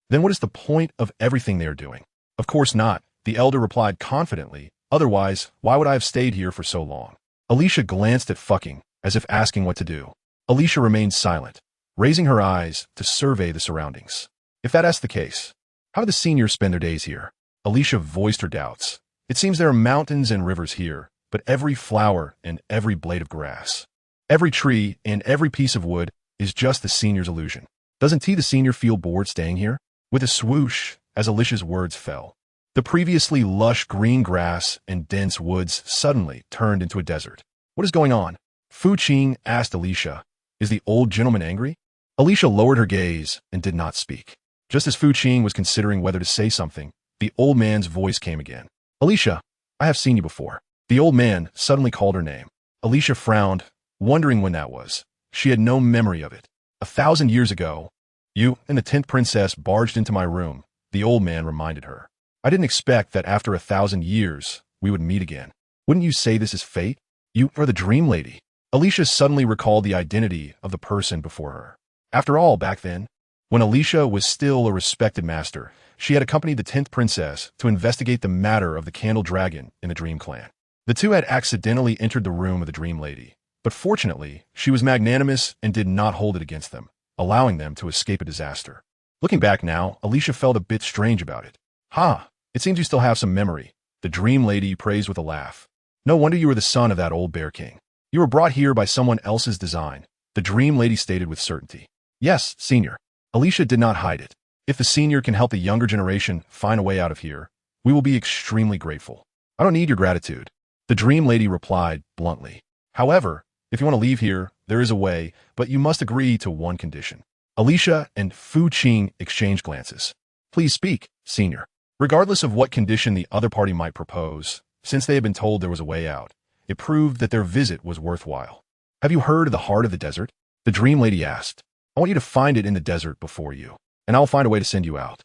Then what is the point of everything they are doing? Of course not, the elder replied confidently. Otherwise, why would I have stayed here for so long? Alicia glanced at fucking, as if asking what to do. Alicia remained silent, raising her eyes to survey the surroundings. If that's the case, how do the seniors spend their days here? Alicia voiced her doubts. It seems there are mountains and rivers here, but every flower and every blade of grass, every tree and every piece of wood is just the senior's illusion. Doesn't T the senior feel bored staying here? With a swoosh, as Alicia's words fell, the previously lush green grass and dense woods suddenly turned into a desert. What is going on? Fu Qing asked Alicia. Is the old gentleman angry? Alicia lowered her gaze and did not speak. Just as Fu Qing was considering whether to say something, the old man's voice came again. Alicia, I have seen you before. The old man suddenly called her name. Alicia frowned, wondering when that was. She had no memory of it. 1,000 years ago, you and the 10th princess barged into my room, the old man reminded her. I didn't expect that after 1,000 years, we would meet again. Wouldn't you say this is fate? You are the dream lady. Alicia suddenly recalled the identity of the person before her. After all, back then, when Alicia was still a respected master, she had accompanied the 10th princess to investigate the matter of the candle dragon in the Dream Clan. The two had accidentally entered the room of the Dream Lady, but fortunately, she was magnanimous and did not hold it against them, allowing them to escape a disaster. Looking back now, Alicia felt a bit strange about it. Ha! It seems you still have some memory, the Dream Lady praised with a laugh. No wonder you were the son of that old Bear King. You were brought here by someone else's design, the Dream Lady stated with certainty. Yes, senior. Alicia did not hide it. If the senior can help the younger generation find a way out of here, we will be extremely grateful. I don't need your gratitude, the Dream Lady replied bluntly. However, if you want to leave here, there is a way, but you must agree to one condition. Alicia and Fu Qing exchanged glances. Please speak, senior. Regardless of what condition the other party might propose, since they had been told there was a way out, it proved that their visit was worthwhile. Have you heard of the heart of the desert? The Dream Lady asked. I want you to find it in the desert before you, and I'll find a way to send you out.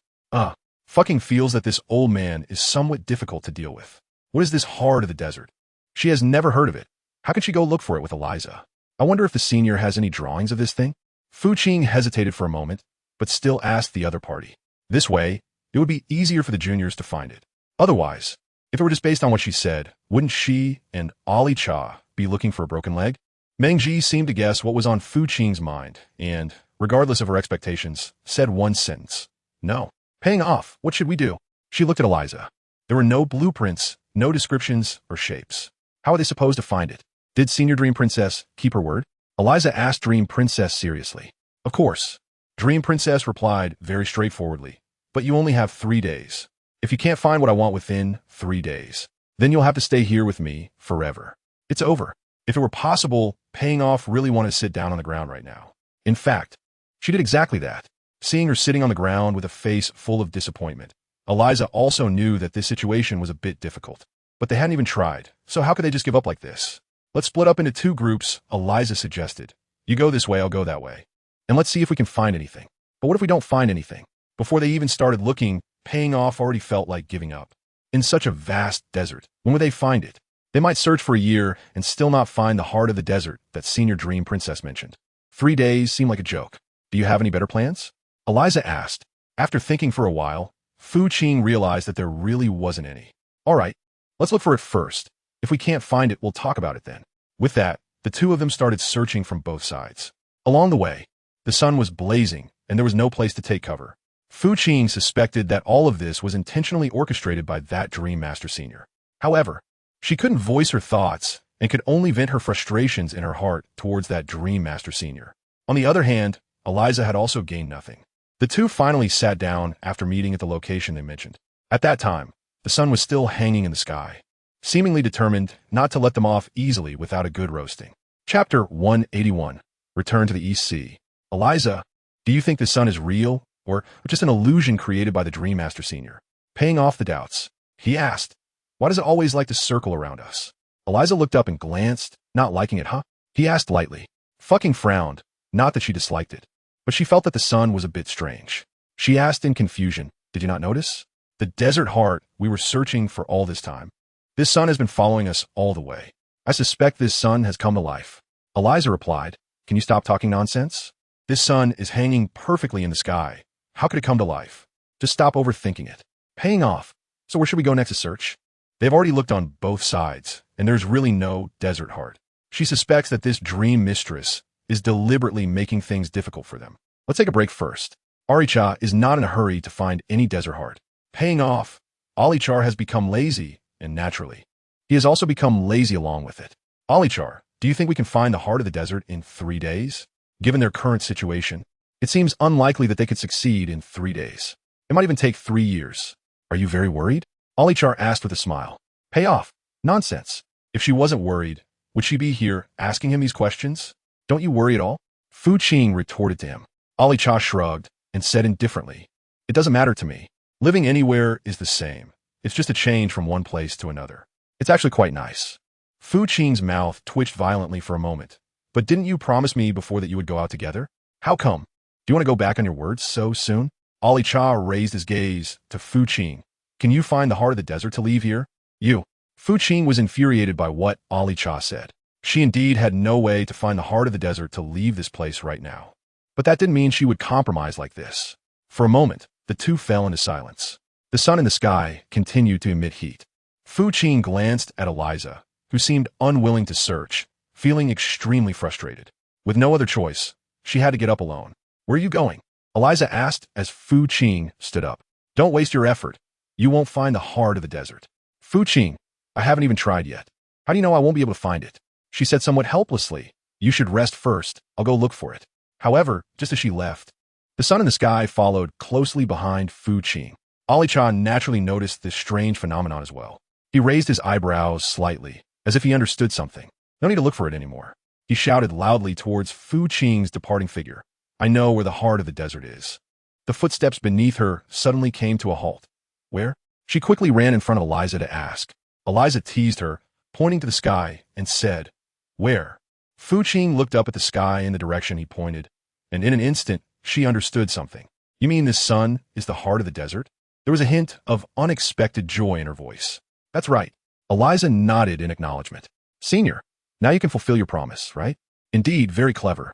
Fucking feels that this old man is somewhat difficult to deal with. What is this heart of the desert? She has never heard of it. How can she go look for it with Eliza? I wonder if the senior has any drawings of this thing? Fu Qing hesitated for a moment, but still asked the other party. This way, it would be easier for the juniors to find it. Otherwise, if it were just based on what she said, wouldn't she and Ali Cha be looking for a broken leg? Meng Ji seemed to guess what was on Fu Qing's mind, and, regardless of her expectations, said one sentence. No. Paying off, what should we do? She looked at Eliza. There were no blueprints, no descriptions, or shapes. How are they supposed to find it? Did Senior Dream Princess keep her word? Eliza asked Dream Princess seriously. Of course. Dream Princess replied very straightforwardly. But you only have 3 days. If you can't find what I want within 3 days, then you'll have to stay here with me forever. It's over. If it were possible, Paying Off really wanted to sit down on the ground right now. In fact, she did exactly that. Seeing her sitting on the ground with a face full of disappointment, Eliza also knew that this situation was a bit difficult. But they hadn't even tried, so how could they just give up like this? Let's split up into 2 groups, Eliza suggested. You go this way, I'll go that way. And let's see if we can find anything. But what if we don't find anything? Before they even started looking, Paying Off already felt like giving up. In such a vast desert, when would they find it? They might search for a year and still not find the heart of the desert that Senior Dream Princess mentioned. 3 days seemed like a joke. Do you have any better plans? Eliza asked. After thinking for a while, Fu Qing realized that there really wasn't any. All right, let's look for it first. If we can't find it, we'll talk about it then. With that, the 2 of them started searching from both sides. Along the way, the sun was blazing and there was no place to take cover. Fu Qing suspected that all of this was intentionally orchestrated by that Dream Master Senior. However, she couldn't voice her thoughts and could only vent her frustrations in her heart towards that Dream Master Senior. On the other hand, Eliza had also gained nothing. The two finally sat down after meeting at the location they mentioned. At that time, the sun was still hanging in the sky, seemingly determined not to let them off easily without a good roasting. Chapter 181. Return to the East Sea. Eliza, do you think the sun is real or just an illusion created by the Dream Master Senior? Paying off the doubts, he asked, why does it always like to circle around us? Eliza looked up and glanced, not liking it, huh? He asked lightly. Fucking frowned, not that she disliked it, but she felt that the sun was a bit strange. She asked in confusion, did you not notice? The desert heart we were searching for all this time. This sun has been following us all the way. I suspect this sun has come to life. Eliza replied, can you stop talking nonsense? This sun is hanging perfectly in the sky. How could it come to life? Just stop overthinking it. Paying off. So where should we go next to search? They've already looked on both sides, and there's really no desert heart. She suspects that this dream mistress is deliberately making things difficult for them. Let's take a break first. Aricha is not in a hurry to find any desert heart. Paying off, Alichar has become lazy, and naturally, he has also become lazy along with it. Alichar, do you think we can find the heart of the desert in 3 days? Given their current situation, it seems unlikely that they could succeed in 3 days. It might even take 3 years. Are you very worried? Alichar asked with a smile. Pay off. Nonsense. If she wasn't worried, would she be here asking him these questions? Don't you worry at all? Fu Qing retorted to him. Alichar shrugged and said indifferently, it doesn't matter to me. Living anywhere is the same. It's just a change from one place to another. It's actually quite nice. Fu Qing's mouth twitched violently for a moment. But didn't you promise me before that you would go out together? How come? Do you want to go back on your words so soon? Alichar raised his gaze to Fu Qing. Can you find the heart of the desert to leave here? You. Fu Qing was infuriated by what Alichar said. She indeed had no way to find the heart of the desert to leave this place right now. But that didn't mean she would compromise like this. For a moment, the two fell into silence. The sun in the sky continued to emit heat. Fu Qing glanced at Eliza, who seemed unwilling to search, feeling extremely frustrated. With no other choice, she had to get up alone. Where are you going? Eliza asked as Fu Qing stood up. Don't waste your effort. You won't find the heart of the desert. Fu Qing, I haven't even tried yet. How do you know I won't be able to find it? She said somewhat helplessly. You should rest first. I'll go look for it. However, just as she left, the sun in the sky followed closely behind Fu Qing. Alichar naturally noticed this strange phenomenon as well. He raised his eyebrows slightly, as if he understood something. No need to look for it anymore. He shouted loudly towards Fu Qing's departing figure. I know where the heart of the desert is. The footsteps beneath her suddenly came to a halt. Where? She quickly ran in front of Eliza to ask. Eliza teased her, pointing to the sky, and said, Where? Fu Qing looked up at the sky in the direction he pointed, and in an instant, she understood something. You mean this sun is the heart of the desert? There was a hint of unexpected joy in her voice. That's right. Eliza nodded in acknowledgement. Senior, now you can fulfill your promise, right? Indeed, very clever.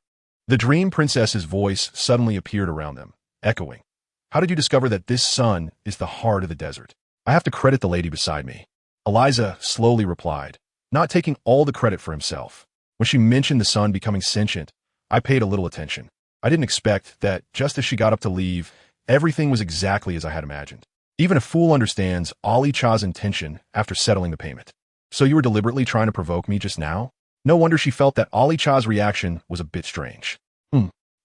The dream princess's voice suddenly appeared around them, echoing. How did you discover that this sun is the heart of the desert? I have to credit the lady beside me. Eliza slowly replied, not taking all the credit for himself. When she mentioned the sun becoming sentient, I paid a little attention. I didn't expect that just as she got up to leave, everything was exactly as I had imagined. Even a fool understands Ali Cha's intention after settling the payment. So you were deliberately trying to provoke me just now? No wonder she felt that Ali Cha's reaction was a bit strange.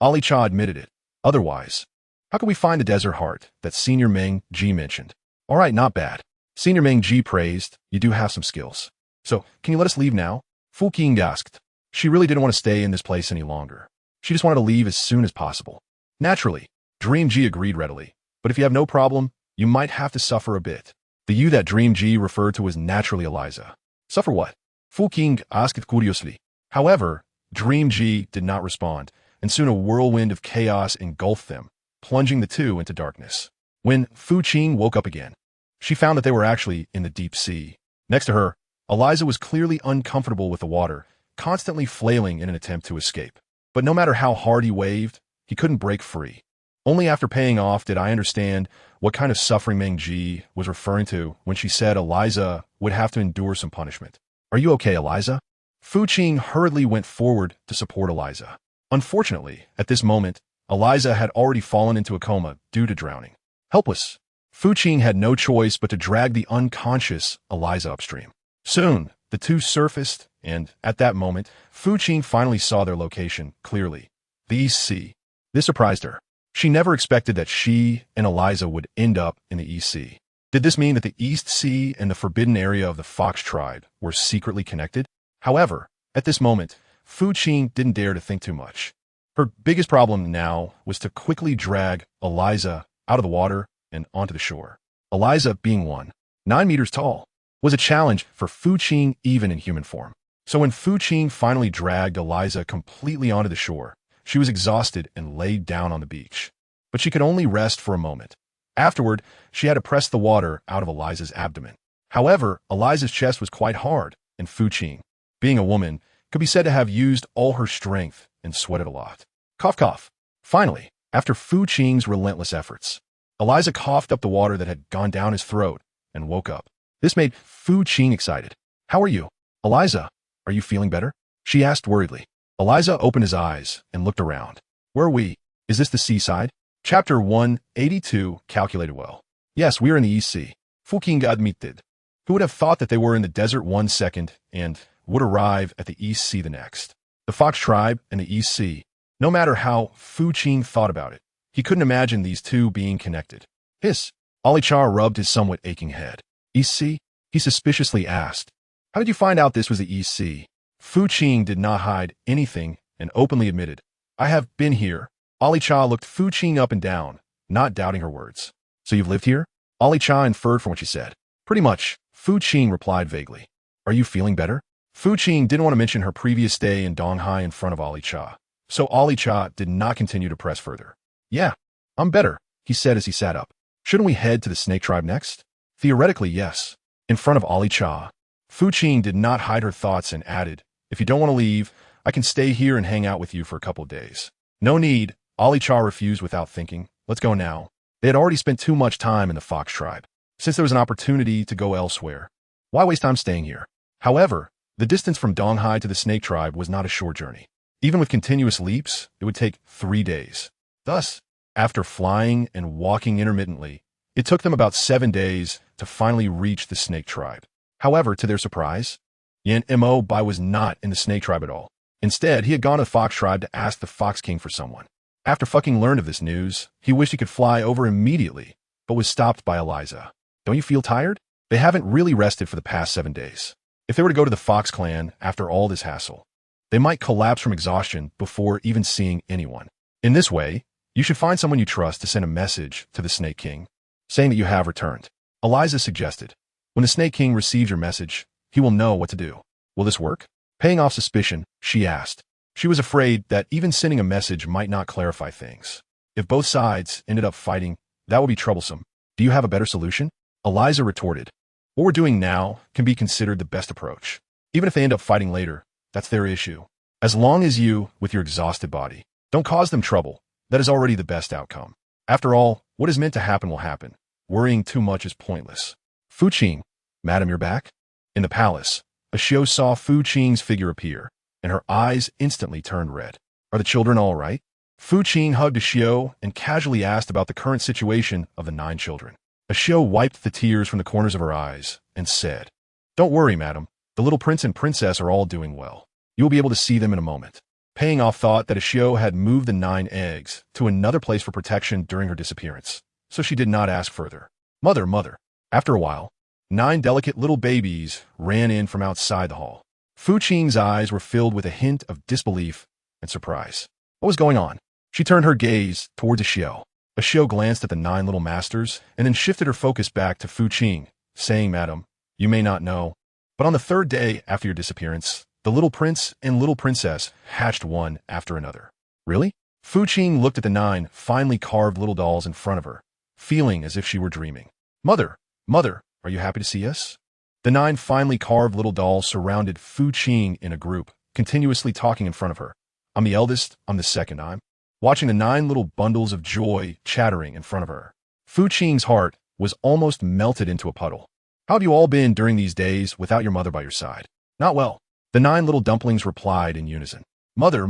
Ali Cha admitted it. Otherwise, how can we find the desert heart that Senior Meng Ji mentioned? All right, not bad. Senior Meng Ji praised, you do have some skills. So, can you let us leave now? Fu Qing asked. She really didn't want to stay in this place any longer. She just wanted to leave as soon as possible. Naturally, Dream Ji agreed readily. But if you have no problem, you might have to suffer a bit. The you that Dream Ji referred to was naturally Eliza. Suffer what? Fu Qing asked curiously. However, Dream Ji did not respond, and soon a whirlwind of chaos engulfed them, plunging the two into darkness. When Fu Qing woke up again, she found that they were actually in the deep sea. Next to her, Eliza was clearly uncomfortable with the water, constantly flailing in an attempt to escape. But no matter how hard he waved, he couldn't break free. Only after paying off did I understand what kind of suffering Meng Ji was referring to when she said Eliza would have to endure some punishment. Are you okay, Eliza? Fu Qing hurriedly went forward to support Eliza. Unfortunately, at this moment, Eliza had already fallen into a coma due to drowning. Helpless, Fu Qing had no choice but to drag the unconscious Eliza upstream. Soon, the two surfaced, and at that moment, Fu Qing finally saw their location clearly. The East Sea. This surprised her. She never expected that she and Eliza would end up in the East Sea. Did this mean that the East Sea and the forbidden area of the Fox tribe were secretly connected? However, at this moment, Fu Qing didn't dare to think too much. Her biggest problem now was to quickly drag Eliza out of the water and onto the shore. Eliza, being 9 meters tall, was a challenge for Fu Qing even in human form. So when Fu Qing finally dragged Eliza completely onto the shore, she was exhausted and laid down on the beach. But she could only rest for a moment. Afterward, she had to press the water out of Eliza's abdomen. However, Eliza's chest was quite hard, and Fu Qing, being a woman, could be said to have used all her strength and sweated a lot. Cough, cough. Finally, after Fu Qing's relentless efforts, Eliza coughed up the water that had gone down his throat and woke up. This made Fu Qing excited. "How are you? Eliza, are you feeling better?" she asked worriedly. Eliza opened his eyes and looked around. "Where are we? Is this the seaside?" Chapter 182, calculated well. "Yes, we are in the East Sea," Fu Qing admitted. Who would have thought that they were in the desert one second and would arrive at the East Sea the next? The Fox tribe and the East Sea. No matter how Fu Qing thought about it, he couldn't imagine these two being connected. Hiss. Ali Cha rubbed his somewhat aching head. "East Sea?" he suspiciously asked. "How did you find out this was the East Sea?" Fu Qing did not hide anything and openly admitted, "I have been here." Ali Cha looked Fu Qing up and down, not doubting her words. "So you've lived here?" Ali Cha inferred from what she said. "Pretty much," Fu Qing replied vaguely. "Are you feeling better?" Fu Qing didn't want to mention her previous stay in Donghai in front of Ali Cha, so Ali Cha did not continue to press further. "Yeah, I'm better," he said as he sat up. "Shouldn't we head to the snake tribe next?" "Theoretically, yes." In front of Ali Cha, Fu Qing did not hide her thoughts and added, "If you don't want to leave, I can stay here and hang out with you for a couple of days." "No need," Ali Cha refused without thinking. "Let's go now." They had already spent too much time in the Fox tribe. Since there was an opportunity to go elsewhere, why waste time staying here? However, the distance from Donghai to the snake tribe was not a short journey. Even with continuous leaps, it would take 3 days. Thus, after flying and walking intermittently, it took them about 7 days to finally reach the snake tribe. However, to their surprise, Yan Mo Bai was not in the snake tribe at all. Instead, he had gone to the Fox tribe to ask the Fox King for someone. After fucking learned of this news, he wished he could fly over immediately, but was stopped by Eliza. "Don't you feel tired?" They haven't really rested for the past 7 days. If they were to go to the Fox clan after all this hassle, they might collapse from exhaustion before even seeing anyone. In this way, you should find someone you trust to send a message to the Snake King, saying that you have returned. Eliza suggested, "When the Snake King receives your message, he will know what to do." "Will this work?" Paying off suspicion, she asked. She was afraid that even sending a message might not clarify things. If both sides ended up fighting, that would be troublesome. "Do you have a better solution?" Eliza retorted. "What we're doing now can be considered the best approach. Even if they end up fighting later, that's their issue. As long as you, with your exhausted body, don't cause them trouble, that is already the best outcome. After all, what is meant to happen will happen. Worrying too much is pointless." "Fu Qing, madam, you're back?" In the palace, Ashio saw Fu Qing's figure appear, and her eyes instantly turned red. "Are the children all right?" Fu Qing hugged Ashio and casually asked about the current situation of the 9 children. Ashio wiped the tears from the corners of her eyes and said, "Don't worry, madam. The little prince and princess are all doing well. You will be able to see them in a moment." Paying off thought that Ashio had moved the 9 eggs to another place for protection during her disappearance, so she did not ask further. Mother. After a while, 9 delicate little babies ran in from outside the hall. Fu Qing's eyes were filled with a hint of disbelief and surprise. What was going on? She turned her gaze towards Ashio. Ashio glanced at the 9 little masters and then shifted her focus back to Fu Qing, saying, "Madam, you may not know, but on the 3rd day after your disappearance, the little prince and little princess hatched one after another." "Really?" Fu Qing looked at the 9 finely carved little dolls in front of her, feeling as if she were dreaming. Mother, are you happy to see us?" The 9 finely carved little dolls surrounded Fu Qing in a group, continuously talking in front of her. "I'm the eldest, I'm the second, I'm..." Watching the 9 little bundles of joy chattering in front of her, Fu Qing's heart was almost melted into a puddle. "How have you all been during these days without your mother by your side?" "Not well." The 9 little dumplings replied in unison. Mother,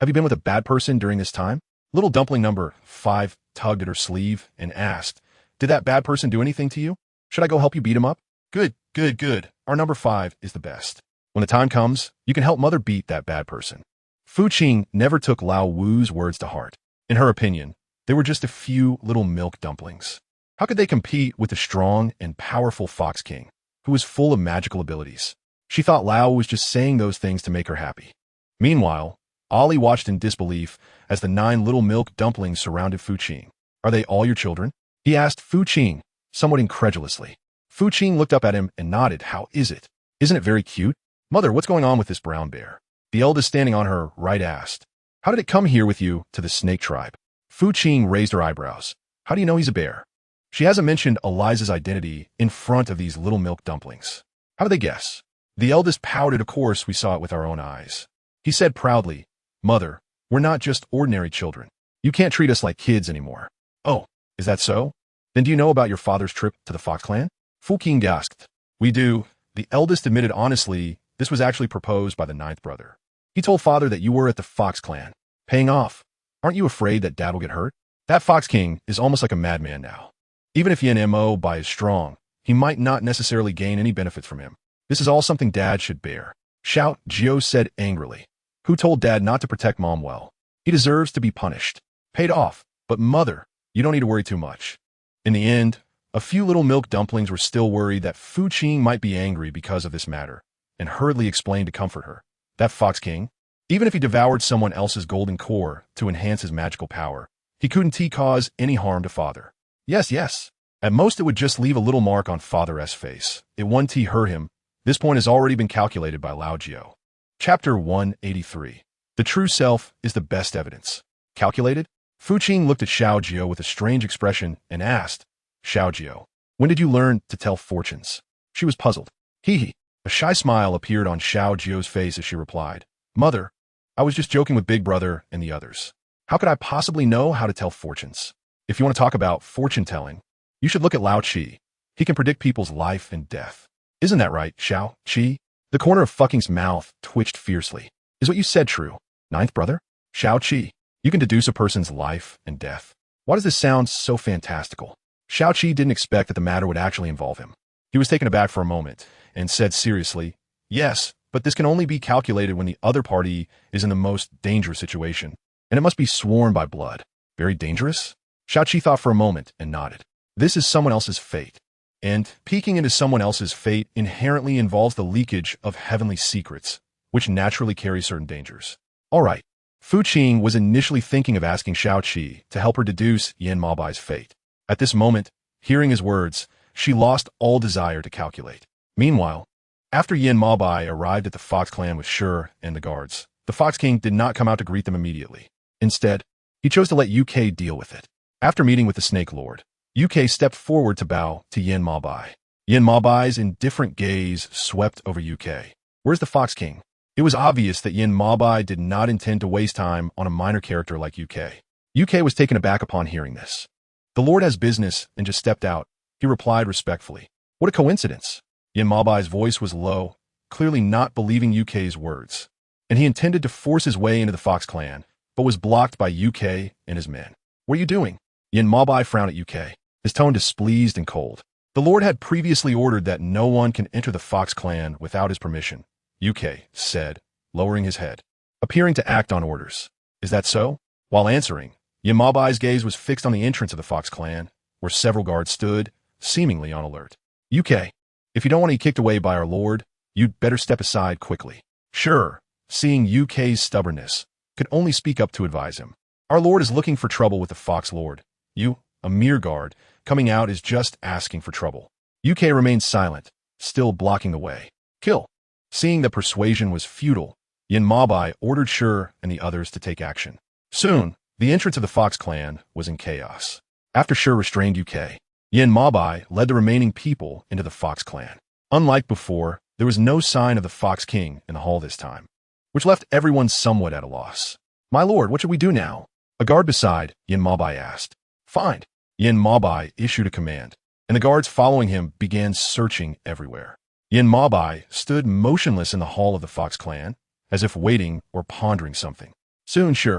have you been with a bad person during this time?" Little dumpling number 5 tugged at her sleeve and asked, "Did that bad person do anything to you? Should I go help you beat him up?" "Good, good, good. Our number 5 is the best. When the time comes, you can help mother beat that bad person." Fu Qing never took Lao Wu's words to heart. In her opinion, they were just a few little milk dumplings. How could they compete with the strong and powerful Fox King, who was full of magical abilities? She thought Lao was just saying those things to make her happy. Meanwhile, Ollie watched in disbelief as the 9 little milk dumplings surrounded Fu Qing. "Are they all your children?" he asked Fu Qing, somewhat incredulously. Fu Qing looked up at him and nodded. "How is it? Isn't it very cute? Mother, what's going on with this brown bear?" The eldest standing on her right asked. "How did it come here with you to the snake tribe?" Fu Qing raised her eyebrows. "How do you know he's a bear?" She hasn't mentioned Eliza's identity in front of these little milk dumplings. How do they guess? The eldest pouted. "Of course, we saw it with our own eyes." He said proudly, "Mother, we're not just ordinary children. You can't treat us like kids anymore." "Oh, is that so? Then do you know about your father's trip to the Fox clan?" Fu Qing asked. "We do." The eldest admitted honestly this was actually proposed by the 9th brother. "He told father that you were at the Fox clan, paying off. Aren't you afraid that dad will get hurt? That Fox King is almost like a madman now. Even if Yin Mo Bai is strong, he might not necessarily gain any benefits from him. This is all something dad should bear." "Shout," Gio said angrily. "Who told dad not to protect mom well? He deserves to be punished. Paid off. But mother, you don't need to worry too much." In the end, a few little milk dumplings were still worried that Fu Qing might be angry because of this matter, and hurriedly explained to comfort her. That Fox King, even if he devoured someone else's golden core to enhance his magical power, he couldn't cause any harm to father. Yes. At most it would just leave a little mark on father's face. It won't hurt him. This point has already been calculated by Lao Jiao. Chapter 183. The true self is the best evidence. Calculated? Fu Qing looked at Xiao Jiao with a strange expression and asked, "Xiao Jiao, when did you learn to tell fortunes?" She was puzzled. Hee. A shy smile appeared on Xiao Jiao's face as she replied, "Mother, I was just joking with Big Brother and the others. How could I possibly know how to tell fortunes? If you want to talk about fortune-telling, you should look at Lao Qi. He can predict people's life and death. Isn't that right, Xiao Qi?" The corner of Fucking's mouth twitched fiercely. "Is what you said true, 9th brother? Xiao Qi, you can deduce a person's life and death. Why does this sound so fantastical?" Xiao Qi didn't expect that the matter would actually involve him. He was taken aback for a moment and said seriously, "Yes, but this can only be calculated when the other party is in the most dangerous situation, and it must be sworn by blood." "Very dangerous?" Xiao Qi thought for a moment and nodded. "This is someone else's fate. And peeking into someone else's fate inherently involves the leakage of heavenly secrets, which naturally carry certain dangers." All right. Fu Qing was initially thinking of asking Xiao Qi to help her deduce Yin Ma Bai's fate. At this moment, hearing his words, she lost all desire to calculate. Meanwhile, after Yin Ma Bai arrived at the Fox clan with Shi and the guards, the Fox King did not come out to greet them immediately. Instead, he chose to let UK deal with it. After meeting with the Snake Lord, UK stepped forward to bow to Yin Ma Bai. Yin Ma Bai's indifferent gaze swept over UK. "Where's the Fox King?" It was obvious that Yin Ma Bai did not intend to waste time on a minor character like UK. UK was taken aback upon hearing this. "The Lord has business and just stepped out," he replied respectfully. "What a coincidence." Yin Ma Bai's voice was low, clearly not believing UK's words, and he intended to force his way into the Fox clan, but was blocked by UK and his men. "What are you doing?" Yin Ma Bai frowned at UK, his tone displeased and cold. The Lord had previously ordered that no one can enter the Fox clan without his permission, UK said, lowering his head, appearing to act on orders. "Is that so?" While answering, Yin Ma Bai's gaze was fixed on the entrance of the Fox clan, where several guards stood, seemingly on alert. "UK, if you don't want to be kicked away by our Lord, you'd better step aside quickly." Sure, seeing UK's stubbornness, could only speak up to advise him. "Our Lord is looking for trouble with the Fox Lord. You, a mere guard, coming out is just asking for trouble." UK remained silent, still blocking the way. "Kill." Seeing that persuasion was futile, Yin Ma Bai ordered Shi and the others to take action. Soon, the entrance of the Fox clan was in chaos. After Shi restrained UK, Yin Ma Bai led the remaining people into the Fox clan. Unlike before, there was no sign of the Fox King in the hall this time, which left everyone somewhat at a loss. "My lord, what should we do now?" A guard beside Yin Ma Bai asked. "Find." Yin Ma Bai issued a command, and the guards following him began searching everywhere. Yin Ma Bai stood motionless in the hall of the Fox clan, as if waiting or pondering something. Soon, Shi,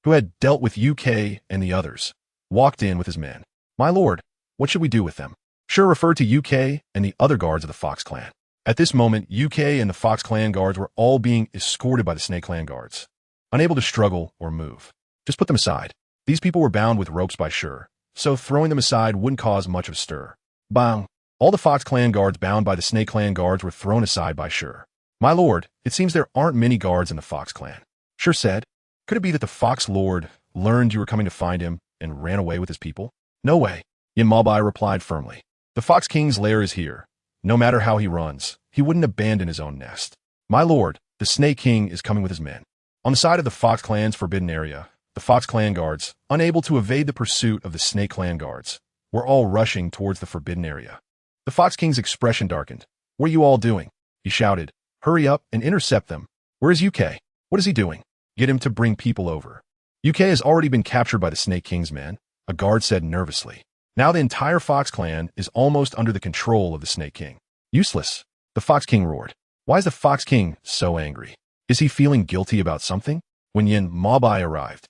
who had dealt with UK and the others, walked in with his men. "My lord, what should we do with them?" Sure referred to UK and the other guards of the Fox clan. At this moment, UK and the Fox clan guards were all being escorted by the Snake clan guards, unable to struggle or move. Just put them aside. These people were bound with ropes by Sure, so throwing them aside wouldn't cause much of a stir. Bang! All the Fox clan guards bound by the Snake clan guards were thrown aside by Sure. "My lord, it seems there aren't many guards in the Fox clan," Sure said. "Could it be that the Fox Lord learned you were coming to find him and ran away with his people?" "No way," Yin Maobai replied firmly. "The Fox King's lair is here. No matter how he runs, he wouldn't abandon his own nest. My lord, the Snake King is coming with his men." On the side of the Fox clan's forbidden area, the Fox clan guards, unable to evade the pursuit of the Snake clan guards, were all rushing towards the forbidden area. The Fox King's expression darkened. "What are you all doing?" he shouted. "Hurry up and intercept them." "Where is UK? What is he doing?" "Get him to bring people over." "UK has already been captured by the Snake King's men," a guard said nervously. "Now the entire Fox clan is almost under the control of the Snake King." "Useless," the Fox King roared. "Why is the Fox King so angry? Is he feeling guilty about something?" When Yin Maobai arrived,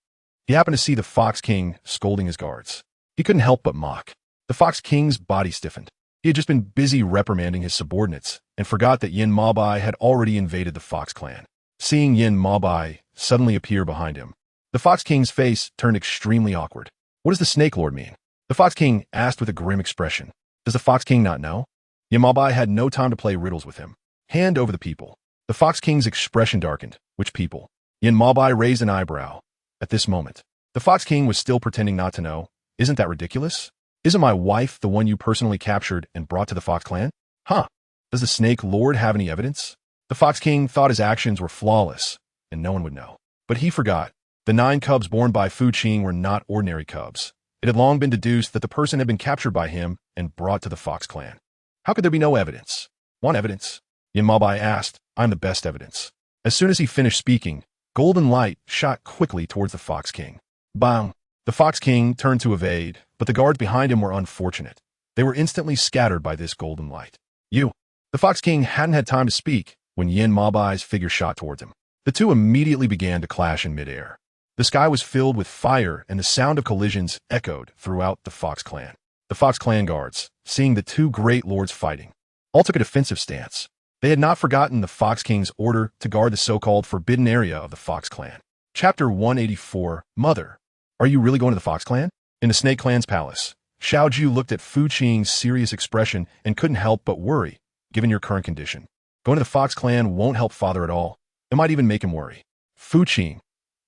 he happened to see the Fox King scolding his guards. He couldn't help but mock. The Fox King's body stiffened. He had just been busy reprimanding his subordinates and forgot that Yin Maobai had already invaded the Fox clan. Seeing Yin Maobai suddenly appear behind him, the Fox King's face turned extremely awkward. "What does the Snake Lord mean?" the Fox King asked with a grim expression. "Does the Fox King not know?" Yin Maobai had no time to play riddles with him. "Hand over the people." The Fox King's expression darkened. "Which people?" Yin Maobai raised an eyebrow. At this moment, the Fox King was still pretending not to know. "Isn't that ridiculous? Isn't my wife the one you personally captured and brought to the Fox clan?" "Huh. Does the Snake Lord have any evidence?" The Fox King thought his actions were flawless, and no one would know. But he forgot. The 9 cubs born by Qing were not ordinary cubs. It had long been deduced that the person had been captured by him and brought to the Fox clan. How could there be no evidence? "Want evidence?" Yin Maobai asked. "I'm the best evidence." As soon as he finished speaking, golden light shot quickly towards the Fox King. Bang! The Fox King turned to evade, but the guards behind him were unfortunate. They were instantly scattered by this golden light. "You!" The Fox King hadn't had time to speak when Yin Maobai's figure shot towards him. The two immediately began to clash in midair. The sky was filled with fire and the sound of collisions echoed throughout the Fox clan. The Fox clan guards, seeing the two great lords fighting, all took a defensive stance. They had not forgotten the Fox King's order to guard the so-called forbidden area of the Fox clan. Chapter 184, Mother. Are you really going to the Fox clan? In the Snake clan's palace, Xiao Ju looked at Qing's serious expression and couldn't help but worry, given your current condition. Going to the Fox clan won't help father at all. It might even make him worry. Qing,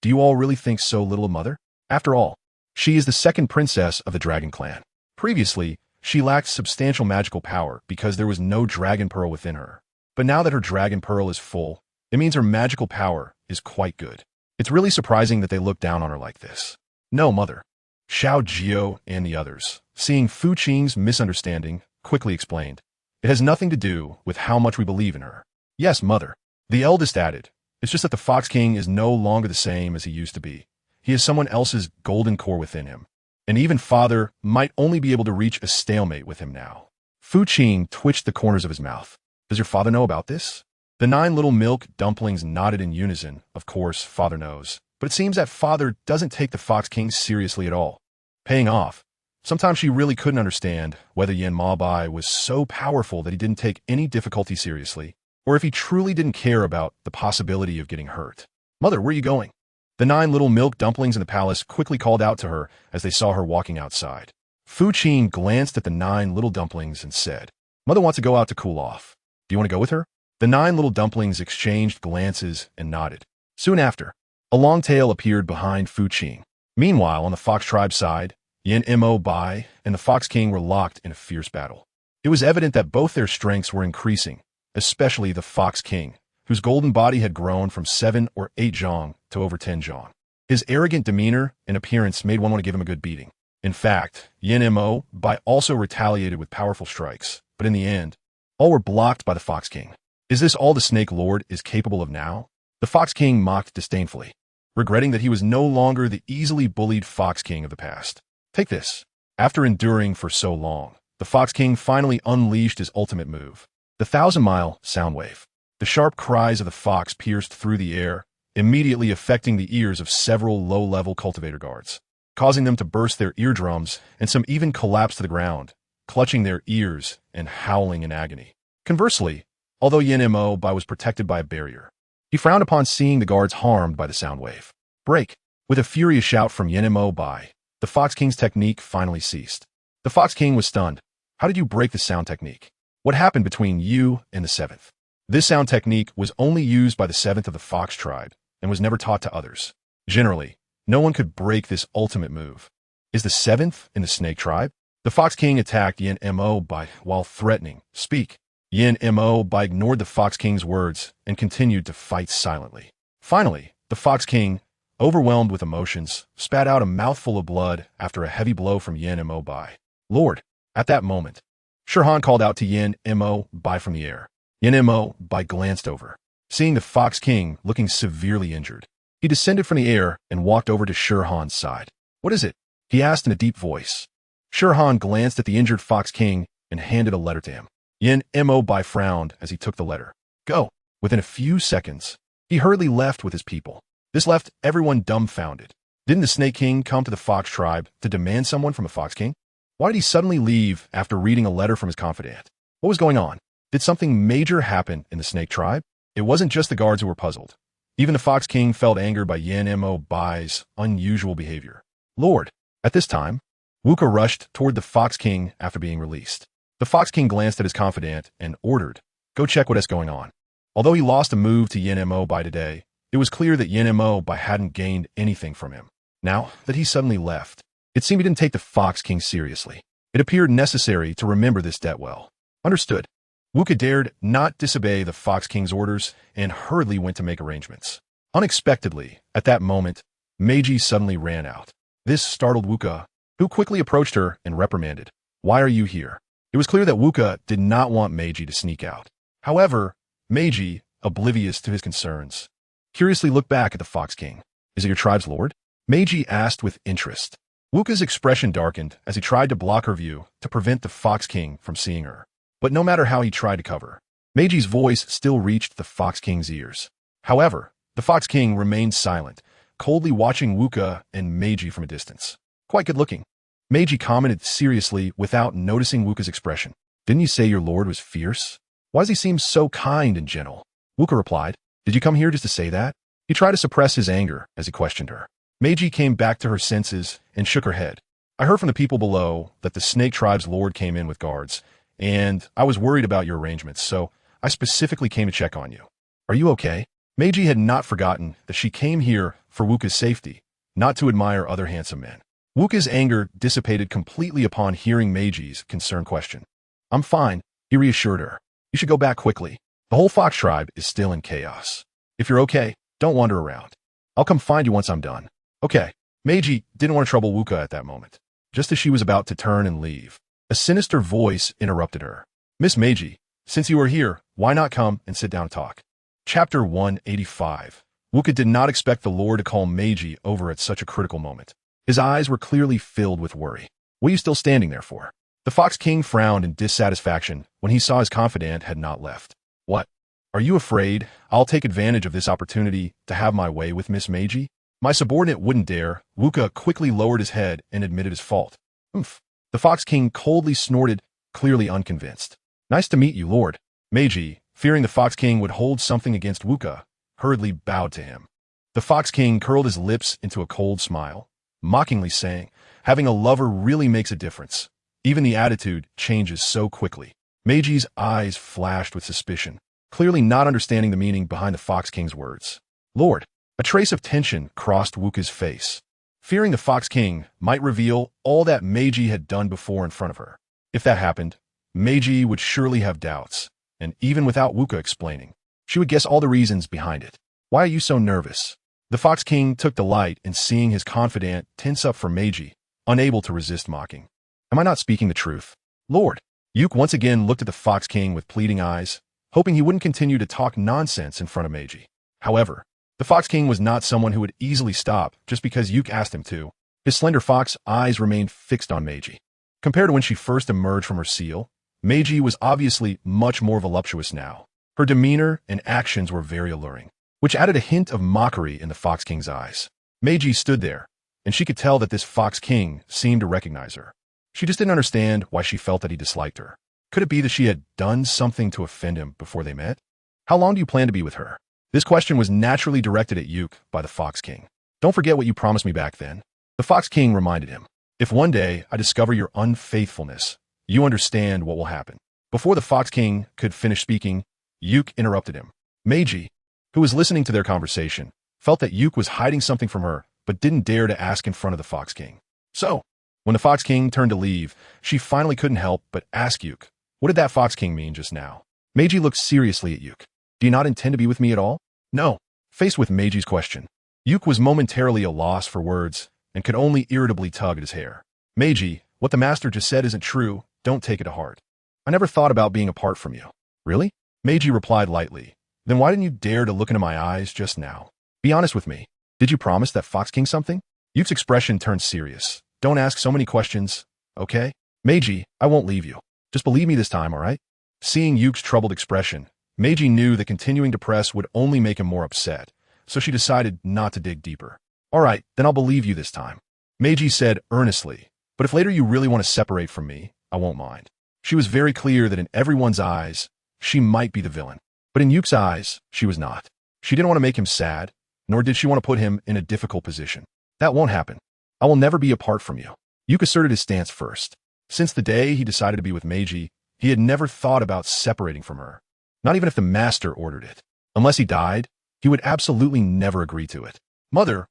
do you all really think so little of Mother? After all, she is the second princess of the Dragon clan. Previously, she lacked substantial magical power because there was no dragon pearl within her. But now that her dragon pearl is full, it means her magical power is quite good. It's really surprising that they look down on her like this. No, Mother. Xiao Jio and the others, seeing Qing's misunderstanding, quickly explained. It has nothing to do with how much we believe in her. Yes, Mother. The eldest added. It's just that the Fox King is no longer the same as he used to be. He has someone else's golden core within him. And even father might only be able to reach a stalemate with him now. Qing twitched the corners of his mouth. Does your father know about this? The 9 little milk dumplings nodded in unison. Of course, father knows. But it seems that father doesn't take the Fox King seriously at all. Paying off. Sometimes she really couldn't understand whether Yin Maobai was so powerful that he didn't take any difficulty seriously, or if he truly didn't care about the possibility of getting hurt. Mother, where are you going? The 9 little milk dumplings in the palace quickly called out to her as they saw her walking outside. Qing glanced at the 9 little dumplings and said, Mother wants to go out to cool off. Do you want to go with her? The 9 little dumplings exchanged glances and nodded. Soon after, a long tail appeared behind Qing. Meanwhile, on the Fox tribe side, Yin Maobai and the Fox King were locked in a fierce battle. It was evident that both their strengths were increasing, especially the Fox King, whose golden body had grown from 7 or 8 zhong to over 10 zhong. His arrogant demeanor and appearance made one want to give him a good beating. In fact, Yin Maobai also retaliated with powerful strikes, but in the end, all were blocked by the Fox King. Is this all the Snake Lord is capable of now? The Fox King mocked disdainfully, regretting that he was no longer the easily bullied Fox King of the past. Take this. After enduring for so long, the Fox King finally unleashed his ultimate move, the 1,000-mile sound wave. The sharp cries of the fox pierced through the air, immediately affecting the ears of several low-level cultivator guards, causing them to burst their eardrums and some even collapse to the ground, clutching their ears and howling in agony. Conversely, although Yin Mo Bai was protected by a barrier, he frowned upon seeing the guards harmed by the sound wave. Break! With a furious shout from Yin Mo Bai, the Fox King's technique finally ceased. The Fox King was stunned. How did you break the sound technique? What happened between you and the 7th? This sound technique was only used by the 7th of the Fox tribe and was never taught to others. Generally, no one could break this ultimate move. Is the 7th in the Snake tribe? The Fox King attacked Yin Mo Bai while threatening. Speak. Yin Mo Bai ignored the Fox King's words and continued to fight silently. Finally, the Fox King, overwhelmed with emotions, spat out a mouthful of blood after a heavy blow from Yin Mo Bai. Lord! At that moment, Shirhan called out to Yin Mo Bai from the air. Yin Mo Bai glanced over, seeing the Fox King looking severely injured. He descended from the air and walked over to Shirhan's side. What is it? He asked in a deep voice. Shirhan glanced at the injured Fox King and handed a letter to him. Yin Mo Bai frowned as he took the letter. Go. Within a few seconds, he hurriedly left with his people. This left everyone dumbfounded. Didn't the Snake King come to the Fox tribe to demand someone from the Fox King? Why did he suddenly leave after reading a letter from his confidant? What was going on? Did something major happen in the Snake tribe? It wasn't just the guards who were puzzled. Even the Fox King felt angered by Yin Mo Bai's unusual behavior. Lord! At this time, Wuka rushed toward the Fox King after being released. The Fox King glanced at his confidant and ordered, go check what is going on. Although he lost a move to Yin Mo Bai today, it was clear that Yin Mo Bai hadn't gained anything from him. Now that he suddenly left, it seemed he didn't take the Fox King seriously. It appeared necessary to remember this debt well. Understood. Wuka dared not disobey the Fox King's orders and hurriedly went to make arrangements. Unexpectedly, at that moment, Meiji suddenly ran out. This startled Wuka, who quickly approached her and reprimanded. Why are you here? It was clear that Wuka did not want Meiji to sneak out. However, Meiji, oblivious to his concerns, curiously looked back at the Fox King. Is it your tribe's lord? Meiji asked with interest. Wuka's expression darkened as he tried to block her view to prevent the Fox King from seeing her. But no matter how he tried to cover, Meiji's voice still reached the Fox King's ears. However, the Fox King remained silent, coldly watching Wuka and Meiji from a distance. Quite good looking. Meiji commented seriously without noticing Wuka's expression. Didn't you say your lord was fierce? Why does he seem so kind and gentle? Wuka replied, did you come here just to say that? He tried to suppress his anger as he questioned her. Meiji came back to her senses and shook her head. I heard from the people below that the Snake Tribe's lord came in with guards, and I was worried about your arrangements, so I specifically came to check on you. Are you okay? Meiji had not forgotten that she came here for Wuka's safety, not to admire other handsome men. Wuka's anger dissipated completely upon hearing Meiji's concerned question. I'm fine, he reassured her. You should go back quickly. The whole Fox tribe is still in chaos. If you're okay, don't wander around. I'll come find you once I'm done. Okay. Meiji didn't want to trouble Wuka at that moment. Just as she was about to turn and leave, a sinister voice interrupted her. Miss Meiji, since you are here, why not come and sit down and talk? Chapter 185. Wuka did not expect the Lord to call Meiji over at such a critical moment. His eyes were clearly filled with worry. What are you still standing there for? The Fox King frowned in dissatisfaction when he saw his confidant had not left. What? Are you afraid I'll take advantage of this opportunity to have my way with Miss Meiji? My subordinate wouldn't dare. Wuka quickly lowered his head and admitted his fault. Oomph. The Fox King coldly snorted, clearly unconvinced. Nice to meet you, Lord. Meiji, fearing the Fox King would hold something against Wuka, hurriedly bowed to him. The Fox King curled his lips into a cold smile, mockingly saying, having a lover really makes a difference. Even the attitude changes so quickly. Meiji's eyes flashed with suspicion, clearly not understanding the meaning behind the Fox King's words. Lord, a trace of tension crossed Wuka's face, fearing the Fox King might reveal all that Meiji had done before in front of her. If that happened, Meiji would surely have doubts, and even without Wuka explaining, she would guess all the reasons behind it. Why are you so nervous? The Fox King took delight in seeing his confidant tense up for Meiji, unable to resist mocking. Am I not speaking the truth? Lord, Yuke once again looked at the Fox King with pleading eyes, hoping he wouldn't continue to talk nonsense in front of Meiji. However, the Fox King was not someone who would easily stop just because Yuke asked him to. His slender fox eyes remained fixed on Meiji. Compared to when she first emerged from her seal, Meiji was obviously much more voluptuous now. Her demeanor and actions were very alluring. which added a hint of mockery in the Fox King's eyes. Meiji stood there, and she could tell that this Fox King seemed to recognize her. She just didn't understand why she felt that he disliked her. Could it be that she had done something to offend him before they met? How long do you plan to be with her? This question was naturally directed at Yuke by the Fox King. Don't forget what you promised me back then. The Fox King reminded him. If one day I discover your unfaithfulness, you understand what will happen. Before the Fox King could finish speaking, Yuke interrupted him. Meiji, who was listening to their conversation, felt that Yuke was hiding something from her, but didn't dare to ask in front of the Fox King. So, when the Fox King turned to leave, she finally couldn't help but ask Yuke, what did that Fox King mean just now? Meiji looked seriously at Yuke. Do you not intend to be with me at all? No. Faced with Meiji's question, Yuke was momentarily at a loss for words and could only irritably tug at his hair. Meiji, what the master just said isn't true. Don't take it to heart. I never thought about being apart from you. Really? Meiji replied lightly. Then why didn't you dare to look into my eyes just now? Be honest with me. Did you promise that Fox King something? Yuke's expression turned serious. Don't ask so many questions, okay? Meiji, I won't leave you. Just believe me this time, all right? Seeing Yuke's troubled expression, Meiji knew that continuing to press would only make him more upset, so she decided not to dig deeper. All right, then I'll believe you this time. Meiji said earnestly, but if later you really want to separate from me, I won't mind. She was very clear that in everyone's eyes, she might be the villain. But in Yuke's eyes, she was not. She didn't want to make him sad, nor did she want to put him in a difficult position. That won't happen. I will never be apart from you. Yuke asserted his stance first. Since the day he decided to be with Meiji, he had never thought about separating from her. Not even if the master ordered it. Unless he died, he would absolutely never agree to it. Mother,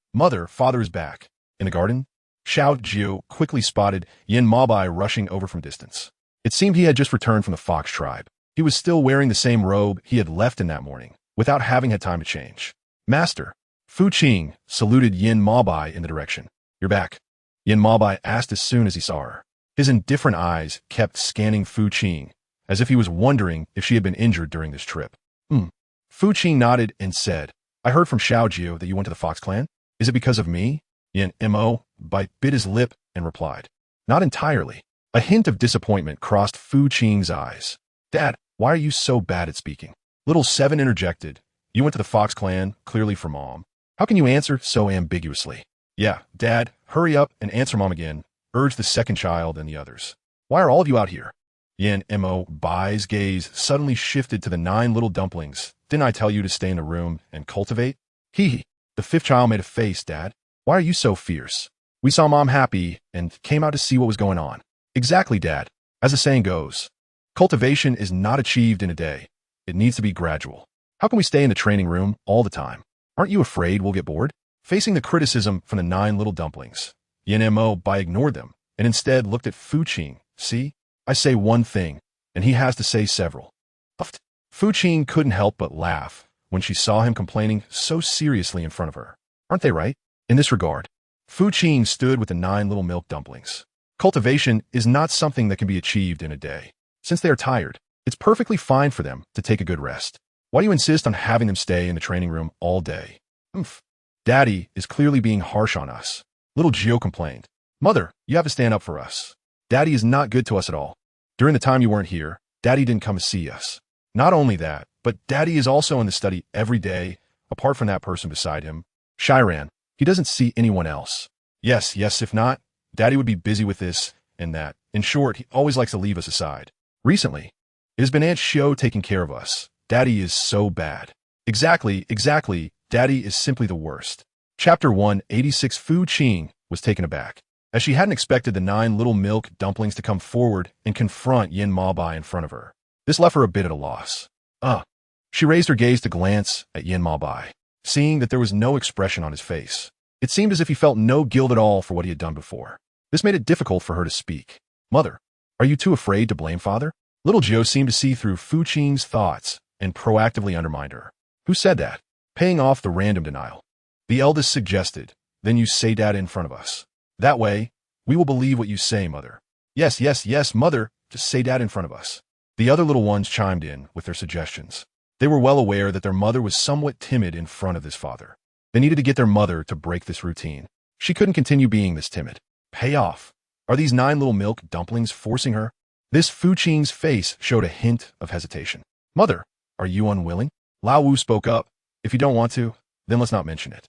father is back. In the garden, Xiao Jiu quickly spotted Yin Maobai rushing over from distance. It seemed he had just returned from the Fox tribe. He was still wearing the same robe he had left in that morning, without having had time to change. Master, Fu Qing saluted Yin Maobai in the direction. You're back. Yin Maobai asked as soon as he saw her. His indifferent eyes kept scanning Fu Qing, as if he was wondering if she had been injured during this trip. Fu Qing nodded and said, I heard from Xiao Jiu that you went to the Fox clan. Is it because of me? Yin Maobai bit his lip and replied, Not entirely. A hint of disappointment crossed Fu Qing's eyes. Dad, why are you so bad at speaking? Little Seven interjected. You went to the Fox clan, clearly for Mom. How can you answer so ambiguously? Yeah, Dad, hurry up and answer Mom again, urged the second child and the others. Why are all of you out here? Yin Maobai's gaze suddenly shifted to the 9 little dumplings. Didn't I tell you to stay in the room and cultivate? Hee. The fifth child made a face, Dad. Why are you so fierce? We saw Mom happy and came out to see what was going on. Exactly, Dad. As the saying goes, cultivation is not achieved in a day. It needs to be gradual. How can we stay in the training room all the time? Aren't you afraid we'll get bored? Facing the criticism from the 9 little dumplings, Yin Maobai ignored them and instead looked at Fu Qing. See? I say one thing, and he has to say several. Puffed. Fu Qing couldn't help but laugh when she saw him complaining so seriously in front of her. Aren't they right? In this regard, Fu Qing stood with the 9 little milk dumplings. Cultivation is not something that can be achieved in a day. Since they are tired, it's perfectly fine for them to take a good rest. Why do you insist on having them stay in the training room all day? Daddy is clearly being harsh on us. Little Gio complained. Mother, you have to stand up for us. Daddy is not good to us at all. During the time you weren't here, Daddy didn't come to see us. Not only that, but Daddy is also in the study every day, apart from that person beside him. Shiran, he doesn't see anyone else. Yes, if not, Daddy would be busy with this and that. In short, he always likes to leave us aside. Recently, it has been Aunt Shio taking care of us. Daddy is so bad. Exactly. Daddy is simply the worst. Chapter 186. Fu Qing was taken aback, as she hadn't expected the 9 little milk dumplings to come forward and confront Yin Maobai in front of her. This left her a bit at a loss. She raised her gaze to glance at Yin Maobai, seeing that there was no expression on his face. It seemed as if he felt no guilt at all for what he had done before. This made it difficult for her to speak. Mother, are you too afraid to blame Father? Little Gio seemed to see through Fu Qing's thoughts and proactively undermined her. Who said that? Paying off the random denial. The eldest suggested, then you say Dad in front of us. That way, we will believe what you say, Mother. Yes, Mother, just say Dad in front of us. The other little ones chimed in with their suggestions. They were well aware that their mother was somewhat timid in front of this father. They needed to get their mother to break this routine. She couldn't continue being this timid. Pay off. Are these 9 little milk dumplings forcing her? This Fu Qing's face showed a hint of hesitation. Mother, are you unwilling? Lao Wu spoke up. If you don't want to, then let's not mention it.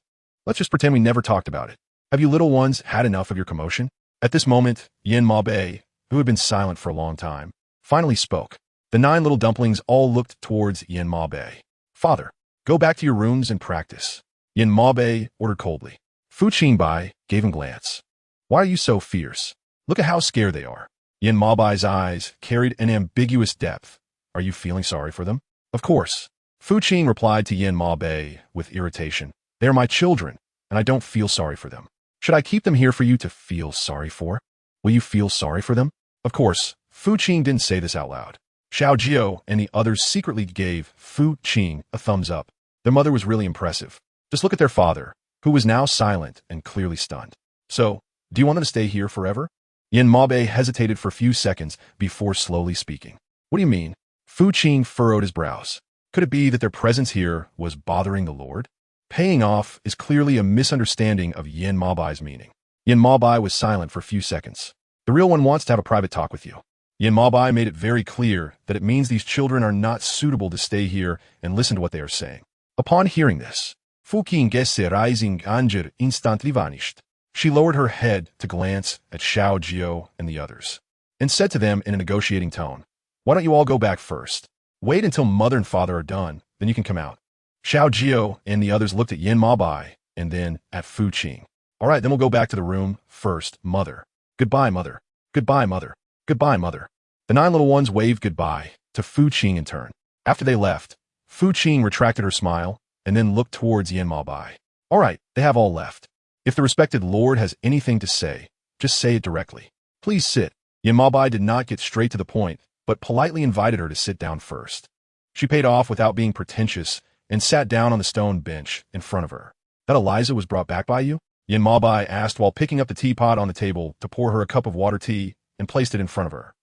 Let's just pretend we never talked about it. Have you little ones had enough of your commotion? At this moment, Yin Ma Bei, who had been silent for a long time, finally spoke. The 9 little dumplings all looked towards Yin Ma Bei. Father, go back to your rooms and practice. Yin Ma Bei ordered coldly. Fu Qingbai gave him a glance. Why are you so fierce? Look at how scared they are. Yin Ma Bai's eyes carried an ambiguous depth. Are you feeling sorry for them? Of course. Fu Qing replied to Yin Ma Bei with irritation. They are my children, and I don't feel sorry for them. Should I keep them here for you to feel sorry for? Will you feel sorry for them? Of course, Fu Qing didn't say this out loud. Xiao Jiao and the others secretly gave Fu Qing a thumbs up. Their mother was really impressive. Just look at their father, who was now silent and clearly stunned. So, do you want them to stay here forever? Yin Ma Bei hesitated for a few seconds before slowly speaking. What do you mean? Fu Qing furrowed his brows. Could it be that their presence here was bothering the Lord? Paying off is clearly a misunderstanding of Yin Ma Bai's meaning. Yin Ma Bai was silent for a few seconds. The real one wants to have a private talk with you. Yin Ma Bai made it very clear that it means these children are not suitable to stay here and listen to what they are saying. Upon hearing this, Fu Qing Gese rising anger instantly vanished. She lowered her head to glance at Xiao Jiao and the others, and said to them in a negotiating tone, why don't you all go back first? Wait until mother and father are done, then you can come out. Xiao Jiao and the others looked at Yin Ma Bai and then at Fu Qing. All right, then we'll go back to the room first, mother. Goodbye, mother. Goodbye, mother. Goodbye, mother. The 9 little ones waved goodbye to Fu Qing in turn. After they left, Fu Qing retracted her smile and then looked towards Yin Ma Bai. All right, they have all left. If the respected lord has anything to say, just say it directly. Please sit. Yin Ma Bai did not get straight to the point, but politely invited her to sit down first. She paid off without being pretentious and sat down on the stone bench in front of her. That Eliza was brought back by you? Yin Ma Bai asked while picking up the teapot on the table to pour her a cup of water tea and placed it in front of her.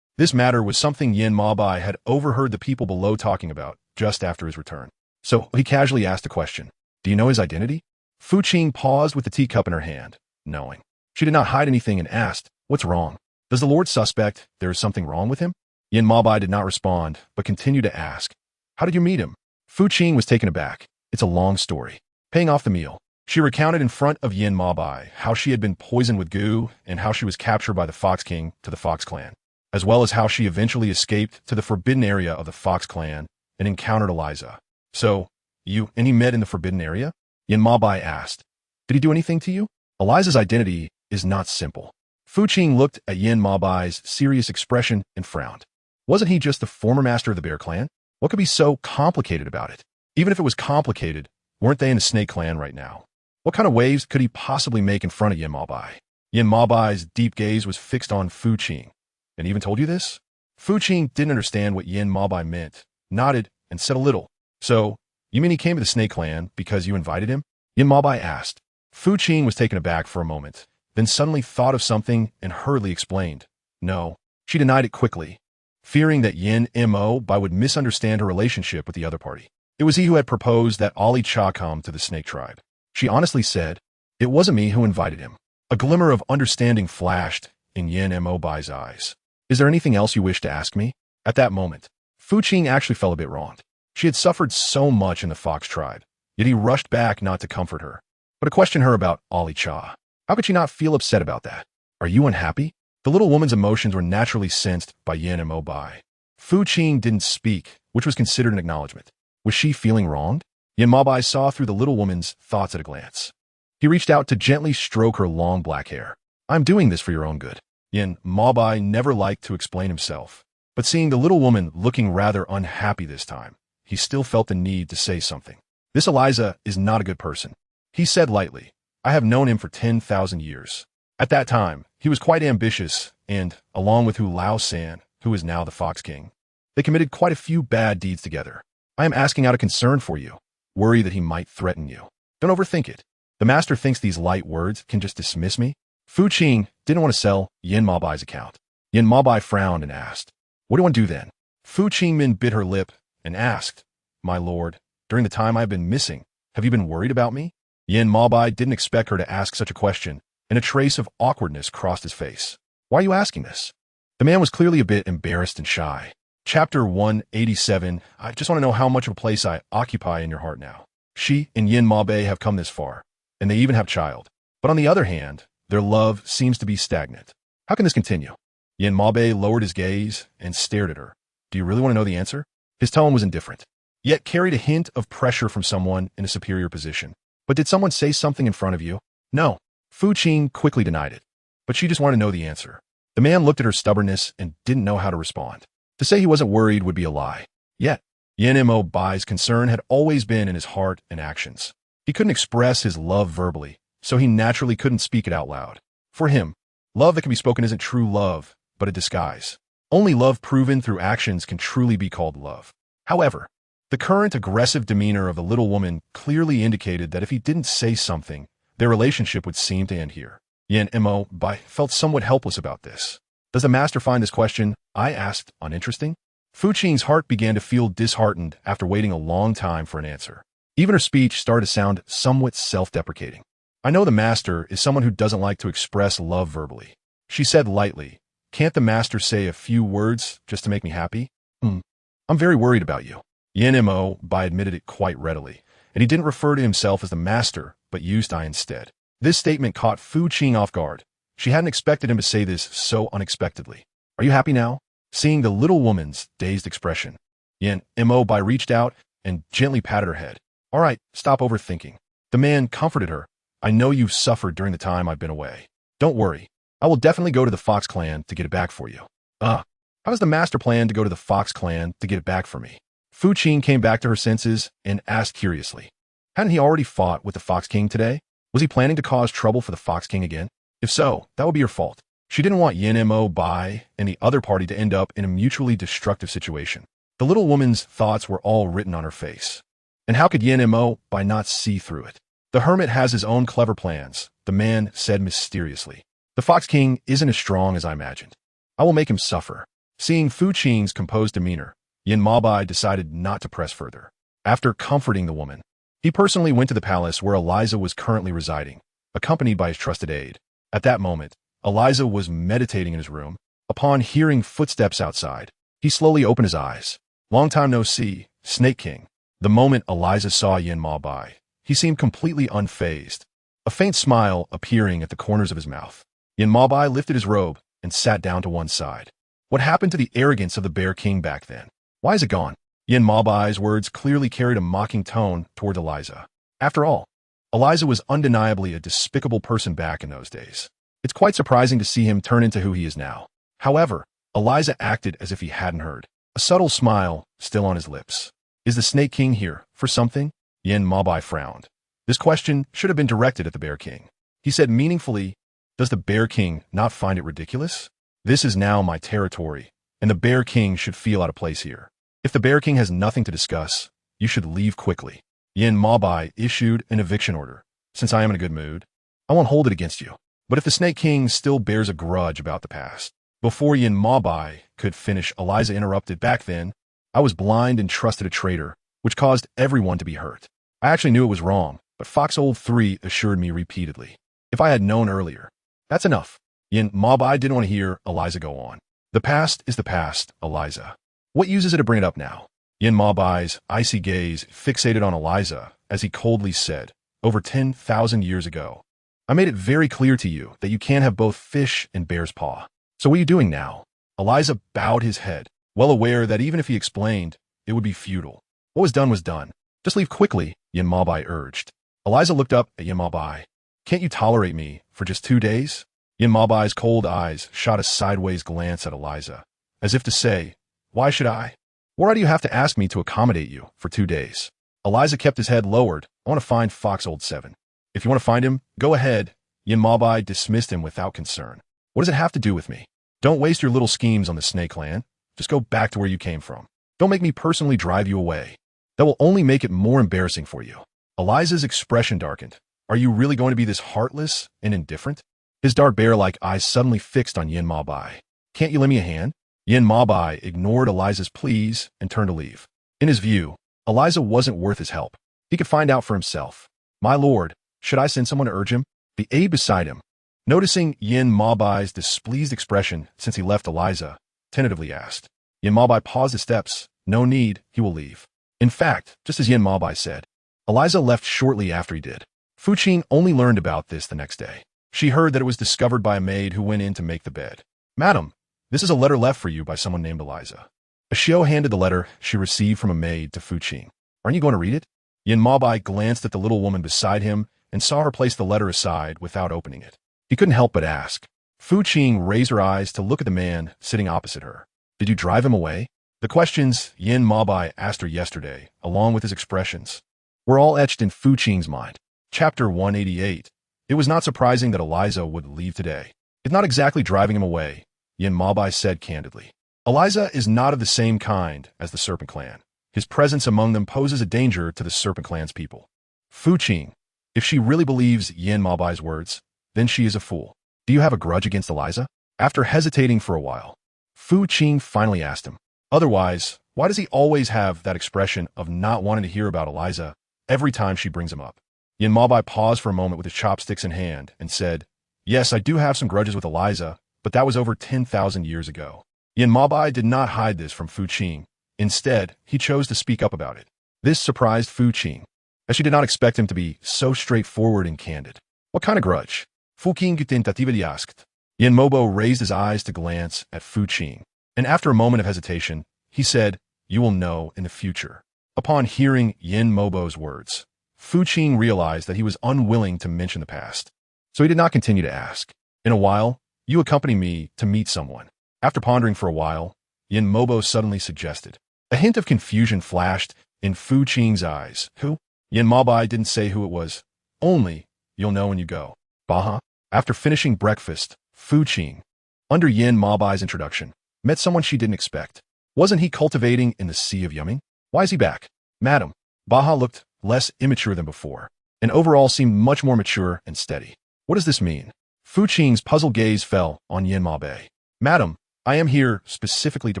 This matter was something Yin Ma Bai had overheard the people below talking about just after his return. So he casually asked a question. Do you know his identity? Fu Qing paused with the teacup in her hand, knowing. She did not hide anything and asked, what's wrong? Does the Lord suspect there is something wrong with him? Yin Ma Bai did not respond, but continued to ask, how did you meet him? Fu Qing was taken aback. It's a long story. Paying off the meal, she recounted in front of Yin Ma Bai how she had been poisoned with goo and how she was captured by the Fox King to the Fox Clan, as well as how she eventually escaped to the forbidden area of the Fox Clan and encountered Eliza. So, you and he met in the forbidden area? Yin Ma Bai asked. Did he do anything to you? Eliza's identity is not simple. Fu Qing looked at Yin Ma Bai's serious expression and frowned. Wasn't he just the former master of the Bear Clan? What could be so complicated about it? Even if it was complicated, weren't they in the Snake Clan right now? What kind of waves could he possibly make in front of Yin Ma Bai? Yin Ma Bai's deep gaze was fixed on Fu Qing. And even told you this? Fu Qing didn't understand what Yin Ma Bai meant, nodded, and said a little. So, you mean he came to the Snake Clan because you invited him? Yin Ma Bai asked. Fu Qing was taken aback for a moment, then suddenly thought of something and hurriedly explained. No, she denied it quickly, fearing that Yin Ma Bai would misunderstand her relationship with the other party. It was he who had proposed that Ali Cha come to the Snake Tribe. She honestly said, it wasn't me who invited him. A glimmer of understanding flashed in Yin Ma Bai's eyes. Is there anything else you wish to ask me? At that moment, Fu Qing actually felt a bit wronged. She had suffered so much in the Fox Tribe, yet he rushed back not to comfort her, but to question her about Ali Cha. How could she not feel upset about that? Are you unhappy? The little woman's emotions were naturally sensed by Yin Ma Bai. Fu Qing didn't speak, which was considered an acknowledgement. Was she feeling wronged? Yin Ma Bai saw through the little woman's thoughts at a glance. He reached out to gently stroke her long black hair. I'm doing this for your own good. Yin Ma Bai never liked to explain himself, but seeing the little woman looking rather unhappy this time, he still felt the need to say something. This Eliza is not a good person. He said lightly, I have known him for 10,000 years. At that time, he was quite ambitious and, along with Lao San, who is now the Fox King, they committed quite a few bad deeds together. I am asking out of concern for you, worry that he might threaten you. Don't overthink it. The master thinks these light words can just dismiss me. Fu Qing didn't want to sell Yin Ma Bai's account. Yin Ma Bai frowned and asked, what do you want to do then? Fu Qingmin bit her lip and asked, my lord, during the time I have been missing, have you been worried about me? Yin Ma Bai didn't expect her to ask such a question, and a trace of awkwardness crossed his face. Why are you asking this? The man was clearly a bit embarrassed and shy. Chapter 187, I just want to know how much of a place I occupy in your heart now. She and Yin Mabe have come this far, and they even have a child. But on the other hand, their love seems to be stagnant. How can this continue? Yin Mabe lowered his gaze and stared at her. Do you really want to know the answer? His tone was indifferent, yet carried a hint of pressure from someone in a superior position. But did someone say something in front of you? No. Fu Qing quickly denied it. But she just wanted to know the answer. The man looked at her stubbornness and didn't know how to respond. To say he wasn't worried would be a lie. Yet, Yin Mo Bai's concern had always been in his heart and actions. He couldn't express his love verbally, so he naturally couldn't speak it out loud. For him, love that can be spoken isn't true love, but a disguise. Only love proven through actions can truly be called love. However, the current aggressive demeanor of the little woman clearly indicated that if he didn't say something, their relationship would seem to end here. Yin Mo Bai felt somewhat helpless about this. Does the master find this question, I asked, uninteresting? Fu Qing's heart began to feel disheartened after waiting a long time for an answer. Even her speech started to sound somewhat self-deprecating. I know the master is someone who doesn't like to express love verbally. She said lightly, can't the master say a few words just to make me happy? I'm very worried about you. Yin Mo Bai admitted it quite readily, and he didn't refer to himself as the master, but used I instead. This statement caught Fu Qing off guard. She hadn't expected him to say this so unexpectedly. Are you happy now? Seeing the little woman's dazed expression, Yin Mo Bai reached out and gently patted her head. All right, stop overthinking. The man comforted her. I know you've suffered during the time I've been away. Don't worry. I will definitely go to the Fox clan to get it back for you. How does the master plan to go to the Fox clan to get it back for me? Fu Qing came back to her senses and asked curiously. Hadn't he already fought with the Fox King today? Was he planning to cause trouble for the Fox King again? If so, that would be your fault. She didn't want Yin Mo Bai and the other party to end up in a mutually destructive situation. The little woman's thoughts were all written on her face. And how could Yin Mo Bai not see through it? The hermit has his own clever plans, the man said mysteriously. The Fox King isn't as strong as I imagined. I will make him suffer. Seeing Fu Qing's composed demeanor, Yin Ma Bai decided not to press further. After comforting the woman, he personally went to the palace where Eliza was currently residing, accompanied by his trusted aide. At that moment, Eliza was meditating in his room. Upon hearing footsteps outside, he slowly opened his eyes. Long time no see, Snake King. The moment Eliza saw Yin Ma Bai, he seemed completely unfazed, a faint smile appearing at the corners of his mouth. Yin Ma Bai lifted his robe and sat down to one side. What happened to the arrogance of the Bear King back then? Why is it gone? Yin Ma Bai's words clearly carried a mocking tone toward Eliza. After all, Eliza was undeniably a despicable person back in those days. It's quite surprising to see him turn into who he is now. However, Eliza acted as if he hadn't heard, a subtle smile still on his lips. Is the Snake King here for something? Yin Ma Bai frowned. This question should have been directed at the Bear King. He said meaningfully, does the Bear King not find it ridiculous? This is now my territory, and the Bear King should feel out of place here. If the Bear King has nothing to discuss, you should leave quickly. Yin Ma Bai issued an eviction order. Since I am in a good mood, I won't hold it against you. But if the Snake King still bears a grudge about the past, before Yin Ma Bai could finish, Eliza interrupted. Back then, I was blind and trusted a traitor, which caused everyone to be hurt. I actually knew it was wrong, but Foxhold 3 assured me repeatedly. If I had known earlier, that's enough. Yin Ma Bai didn't want to hear Eliza go on. The past is the past, Eliza. What use is it to bring it up now? Yin Ma Bai's icy gaze fixated on Eliza as he coldly said, over 10,000 years ago, I made it very clear to you that you can't have both fish and bear's paw. So what are you doing now? Eliza bowed his head, well aware that even if he explained, it would be futile. What was done. Just leave quickly, Yin Ma Bai urged. Eliza looked up at Yin Ma Bai. Can't you tolerate me for just 2 days? Yin Ma Bai's cold eyes shot a sideways glance at Eliza, as if to say, why should I? Why do you have to ask me to accommodate you for 2 days? Eliza kept his head lowered. I want to find Foxhold 7. If you want to find him, go ahead. Yin Ma Bai dismissed him without concern. What does it have to do with me? Don't waste your little schemes on the Snake Clan. Just go back to where you came from. Don't make me personally drive you away. That will only make it more embarrassing for you. Eliza's expression darkened. Are you really going to be this heartless and indifferent? His dark bear-like eyes suddenly fixed on Yin Ma Bai. Can't you lend me a hand? Yin Ma Bai ignored Eliza's pleas and turned to leave. In his view, Eliza wasn't worth his help. He could find out for himself. My lord, should I send someone to urge him? The aide beside him, noticing Yin Ma Bai's displeased expression since he left Eliza, tentatively asked. Yin Ma Bai paused his steps. No need, he will leave. In fact, just as Yin Ma Bai said, Eliza left shortly after he did. Fu Qing only learned about this the next day. She heard that it was discovered by a maid who went in to make the bed. "Madam, this is a letter left for you by someone named Eliza." Ashio handed the letter she received from a maid to Fu Qing. "Aren't you going to read it?" Yin Maobai glanced at the little woman beside him and saw her place the letter aside without opening it. He couldn't help but ask. Fu Qing raised her eyes to look at the man sitting opposite her. "Did you drive him away?" The questions Yin Maobai asked her yesterday, along with his expressions, were all etched in Fu Qing's mind. Chapter 188. It was not surprising that Eliza would leave today. "It's not exactly driving him away," Yin Maobai said candidly. "Eliza is not of the same kind as the Serpent Clan. His presence among them poses a danger to the Serpent Clan's people." Fu Qing, if she really believes Yin Maobai's words, then she is a fool. "Do you have a grudge against Eliza?" After hesitating for a while, Fu Qing finally asked him. "Otherwise, why does he always have that expression of not wanting to hear about Eliza every time she brings him up?" Yin Maobai paused for a moment with his chopsticks in hand and said, "Yes, I do have some grudges with Eliza, but that was over 10,000 years ago." Yin Maobai did not hide this from Fu Qing. Instead, he chose to speak up about it. This surprised Fu Qing, as she did not expect him to be so straightforward and candid. "What kind of grudge?" Fu Qing tentatively asked. Yin Mobo raised his eyes to glance at Fu Qing, and after a moment of hesitation, he said, "You will know in the future." Upon hearing Yin Mobo's words, Fu Qing realized that he was unwilling to mention the past, so he did not continue to ask. "In a while, you accompany me to meet someone." After pondering for a while, Yin Mobo suddenly suggested. A hint of confusion flashed in Fu Qing's eyes. "Who?" Yin Maobai didn't say who it was. "Only, you'll know when you go." "Baha?" After finishing breakfast, Fu Qing, under Yin Maobai's introduction, met someone she didn't expect. Wasn't he cultivating in the Sea of Yumming? "Why is he back?" "Madam." Baha looked less immature than before, and overall seemed much more mature and steady. "What does this mean?" Fu Qing's puzzled gaze fell on Yin Maobai. "Madam, I am here specifically to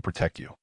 protect you."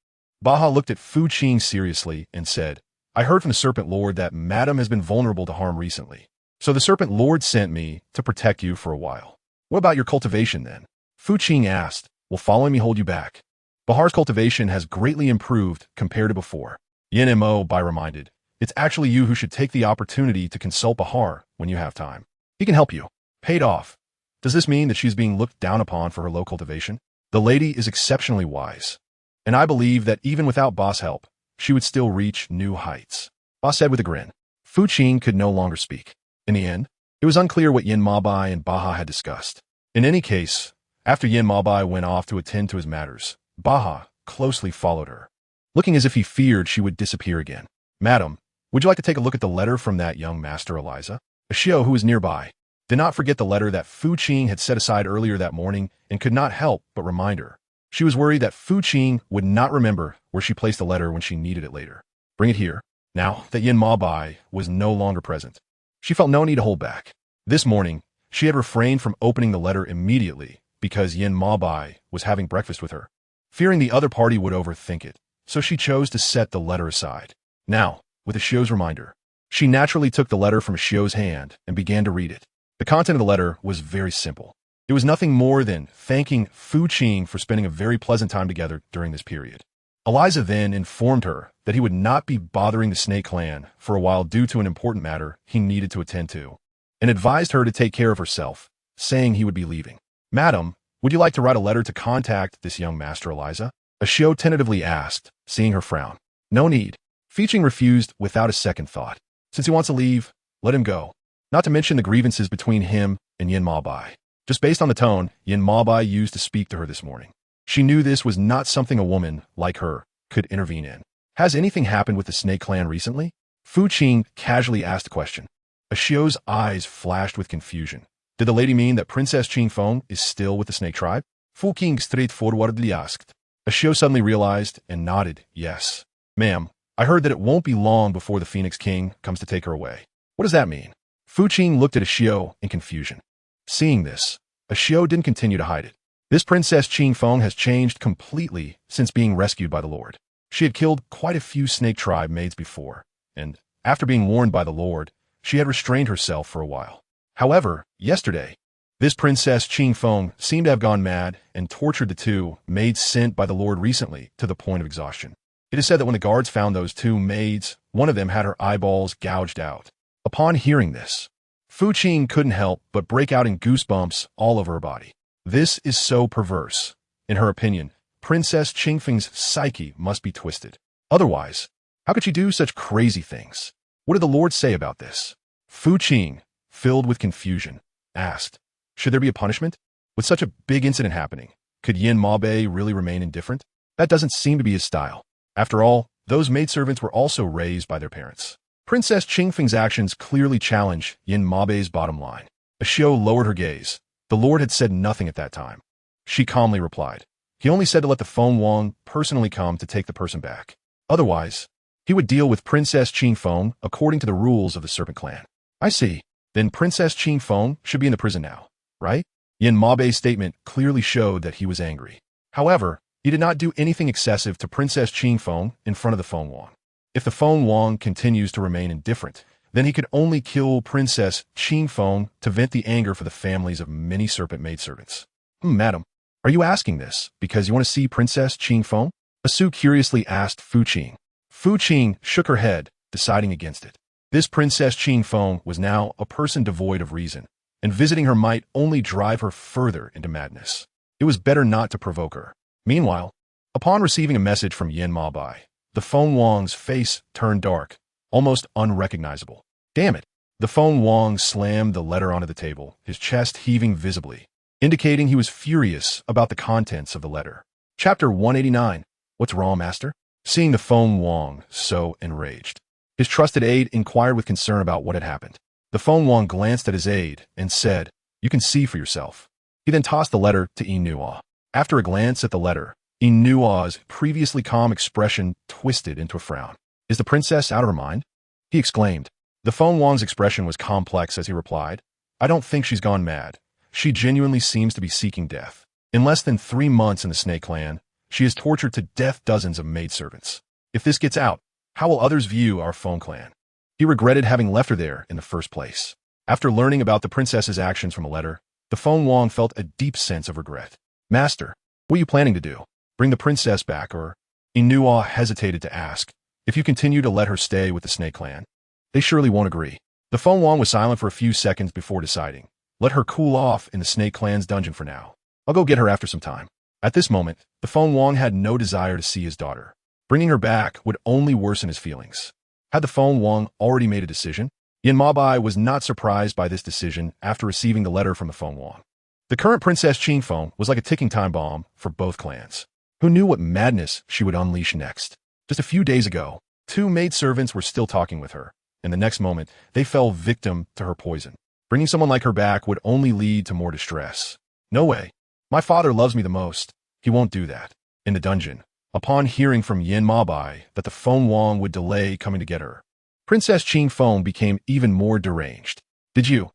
Baha looked at Fu Qing seriously and said, "I heard from the Serpent Lord that Madam has been vulnerable to harm recently. So the Serpent Lord sent me to protect you for a while." "What about your cultivation then?" Fu Qing asked. "Will following me hold you back?" "Bahar's cultivation has greatly improved compared to before." Yin Mo Bai reminded, "It's actually you who should take the opportunity to consult Bahar when you have time. He can help you." Paid off. Does this mean that she's being looked down upon for her low cultivation? The lady is exceptionally wise, and I believe that even without Ba's help, she would still reach new heights. Ba said with a grin. Fu Qing could no longer speak. In the end, it was unclear what Yin Maobai and Baha had discussed. In any case, after Yin Maobai went off to attend to his matters, Baha closely followed her, looking as if he feared she would disappear again. "Madam, would you like to take a look at the letter from that young master Eliza?" Ashio, who was nearby, did not forget the letter that Fu Qing had set aside earlier that morning and could not help but remind her. She was worried that Fu Qing would not remember where she placed the letter when she needed it later. "Bring it here." Now that Yin Maobai was no longer present, she felt no need to hold back. This morning, she had refrained from opening the letter immediately because Yin Maobai was having breakfast with her, fearing the other party would overthink it, so she chose to set the letter aside. Now, with Ashio's reminder, she naturally took the letter from Ashio's hand and began to read it. The content of the letter was very simple. It was nothing more than thanking Fu Qing for spending a very pleasant time together during this period. Eliza then informed her that he would not be bothering the Snake Clan for a while due to an important matter he needed to attend to, and advised her to take care of herself, saying he would be leaving. "Madam, would you like to write a letter to contact this young master Eliza?" Ashio tentatively asked, seeing her frown. "No need." Fu Qing refused without a second thought. Since he wants to leave, let him go. Not to mention the grievances between him and Yin Maobai. Just based on the tone Yin Maobai used to speak to her this morning, she knew this was not something a woman like her could intervene in. "Has anything happened with the Snake Clan recently?" Fu Qing casually asked the question. Ashio's eyes flashed with confusion. Did the lady mean that Princess Qing Feng is still with the Snake Tribe? Fu Qing straightforwardly asked. Ashio suddenly realized and nodded yes. "Ma'am, I heard that it won't be long before the Phoenix King comes to take her away." "What does that mean?" Fu Qing looked at Ashio in confusion. Seeing this, Ashio didn't continue to hide it. This Princess Qing Feng has changed completely since being rescued by the Lord. She had killed quite a few Snake Tribe maids before, and after being warned by the Lord, she had restrained herself for a while. However, yesterday, this Princess Qing Feng seemed to have gone mad and tortured the two maids sent by the Lord recently to the point of exhaustion. It is said that when the guards found those two maids One of them had her eyeballs gouged out. Upon hearing this, Fu Qing couldn't help but break out in goosebumps all over her body. This is so perverse. In her opinion, Princess Qingfeng's psyche must be twisted. Otherwise, how could she do such crazy things? What did the Lord say about this? Fu Qing, filled with confusion, asked, should there be a punishment? With such a big incident happening, could Yin Maobei really remain indifferent? That doesn't seem to be his style. After all, those maidservants were also raised by their parents. Princess Qingfeng's actions clearly challenge Yin Maobei's bottom line. Xiao lowered her gaze. The Lord had said nothing at that time. She calmly replied. He only said to let the Feng Wang personally come to take the person back. Otherwise, he would deal with Princess Qingfeng according to the rules of the Serpent Clan. I see. Then Princess Qingfeng should be in the prison now, right? Yin Maobei's statement clearly showed that he was angry. However, he did not do anything excessive to Princess Qingfeng in front of the Feng Wang. If the Feng Wang continues to remain indifferent, then he could only kill Princess Qingfeng to vent the anger for the families of many serpent maidservants. Madam, are you asking this because you want to see Princess Qingfeng? Asu curiously asked Fu Qing. Fu Qing shook her head, deciding against it. This Princess Qingfeng was now a person devoid of reason, and visiting her might only drive her further into madness. It was better not to provoke her. Meanwhile, upon receiving a message from Yin Maobei, the Feng Wang's face turned dark, almost unrecognizable. Damn it! The Feng Wang slammed the letter onto the table, his chest heaving visibly, indicating he was furious about the contents of the letter. Chapter 189. What's wrong, Master? Seeing the Feng Wang so enraged, his trusted aide inquired with concern about what had happened. The Feng Wang glanced at his aide and said, you can see for yourself. He then tossed the letter to Inua. After a glance at the letter, Inua's previously calm expression twisted into a frown. Is the princess out of her mind? He exclaimed. The Feng Wang's expression was complex as he replied, I don't think she's gone mad. She genuinely seems to be seeking death. In less than 3 months in the Snake Clan, she has tortured to death dozens of maidservants. If this gets out, how will others view our Feng Clan? He regretted having left her there in the first place. After learning about the princess's actions from a letter, the Feng Wang felt a deep sense of regret. Master, what are you planning to do? Bring the princess back or? Inua hesitated to ask. If you continue to let her stay with the Snake Clan, they surely won't agree. The Feng Wang was silent for a few seconds before deciding. Let her cool off in the Snake Clan's dungeon for now. I'll go get her after some time. At this moment, the Feng Wang had no desire to see his daughter. Bringing her back would only worsen his feelings. Had the Feng Wang already made a decision? Yin Maobei was not surprised by this decision after receiving the letter from the Feng Wang. The current Princess Qingfeng was like a ticking time bomb for both clans. Who knew what madness she would unleash next? Just a few days ago, 2 maidservants were still talking with her, and the next moment, they fell victim to her poison. Bringing someone like her back would only lead to more distress. No way. My father loves me the most. He won't do that. In the dungeon, upon hearing from Yin Maobei that the Feng Wang would delay coming to get her, Princess Qingfeng became even more deranged. Did you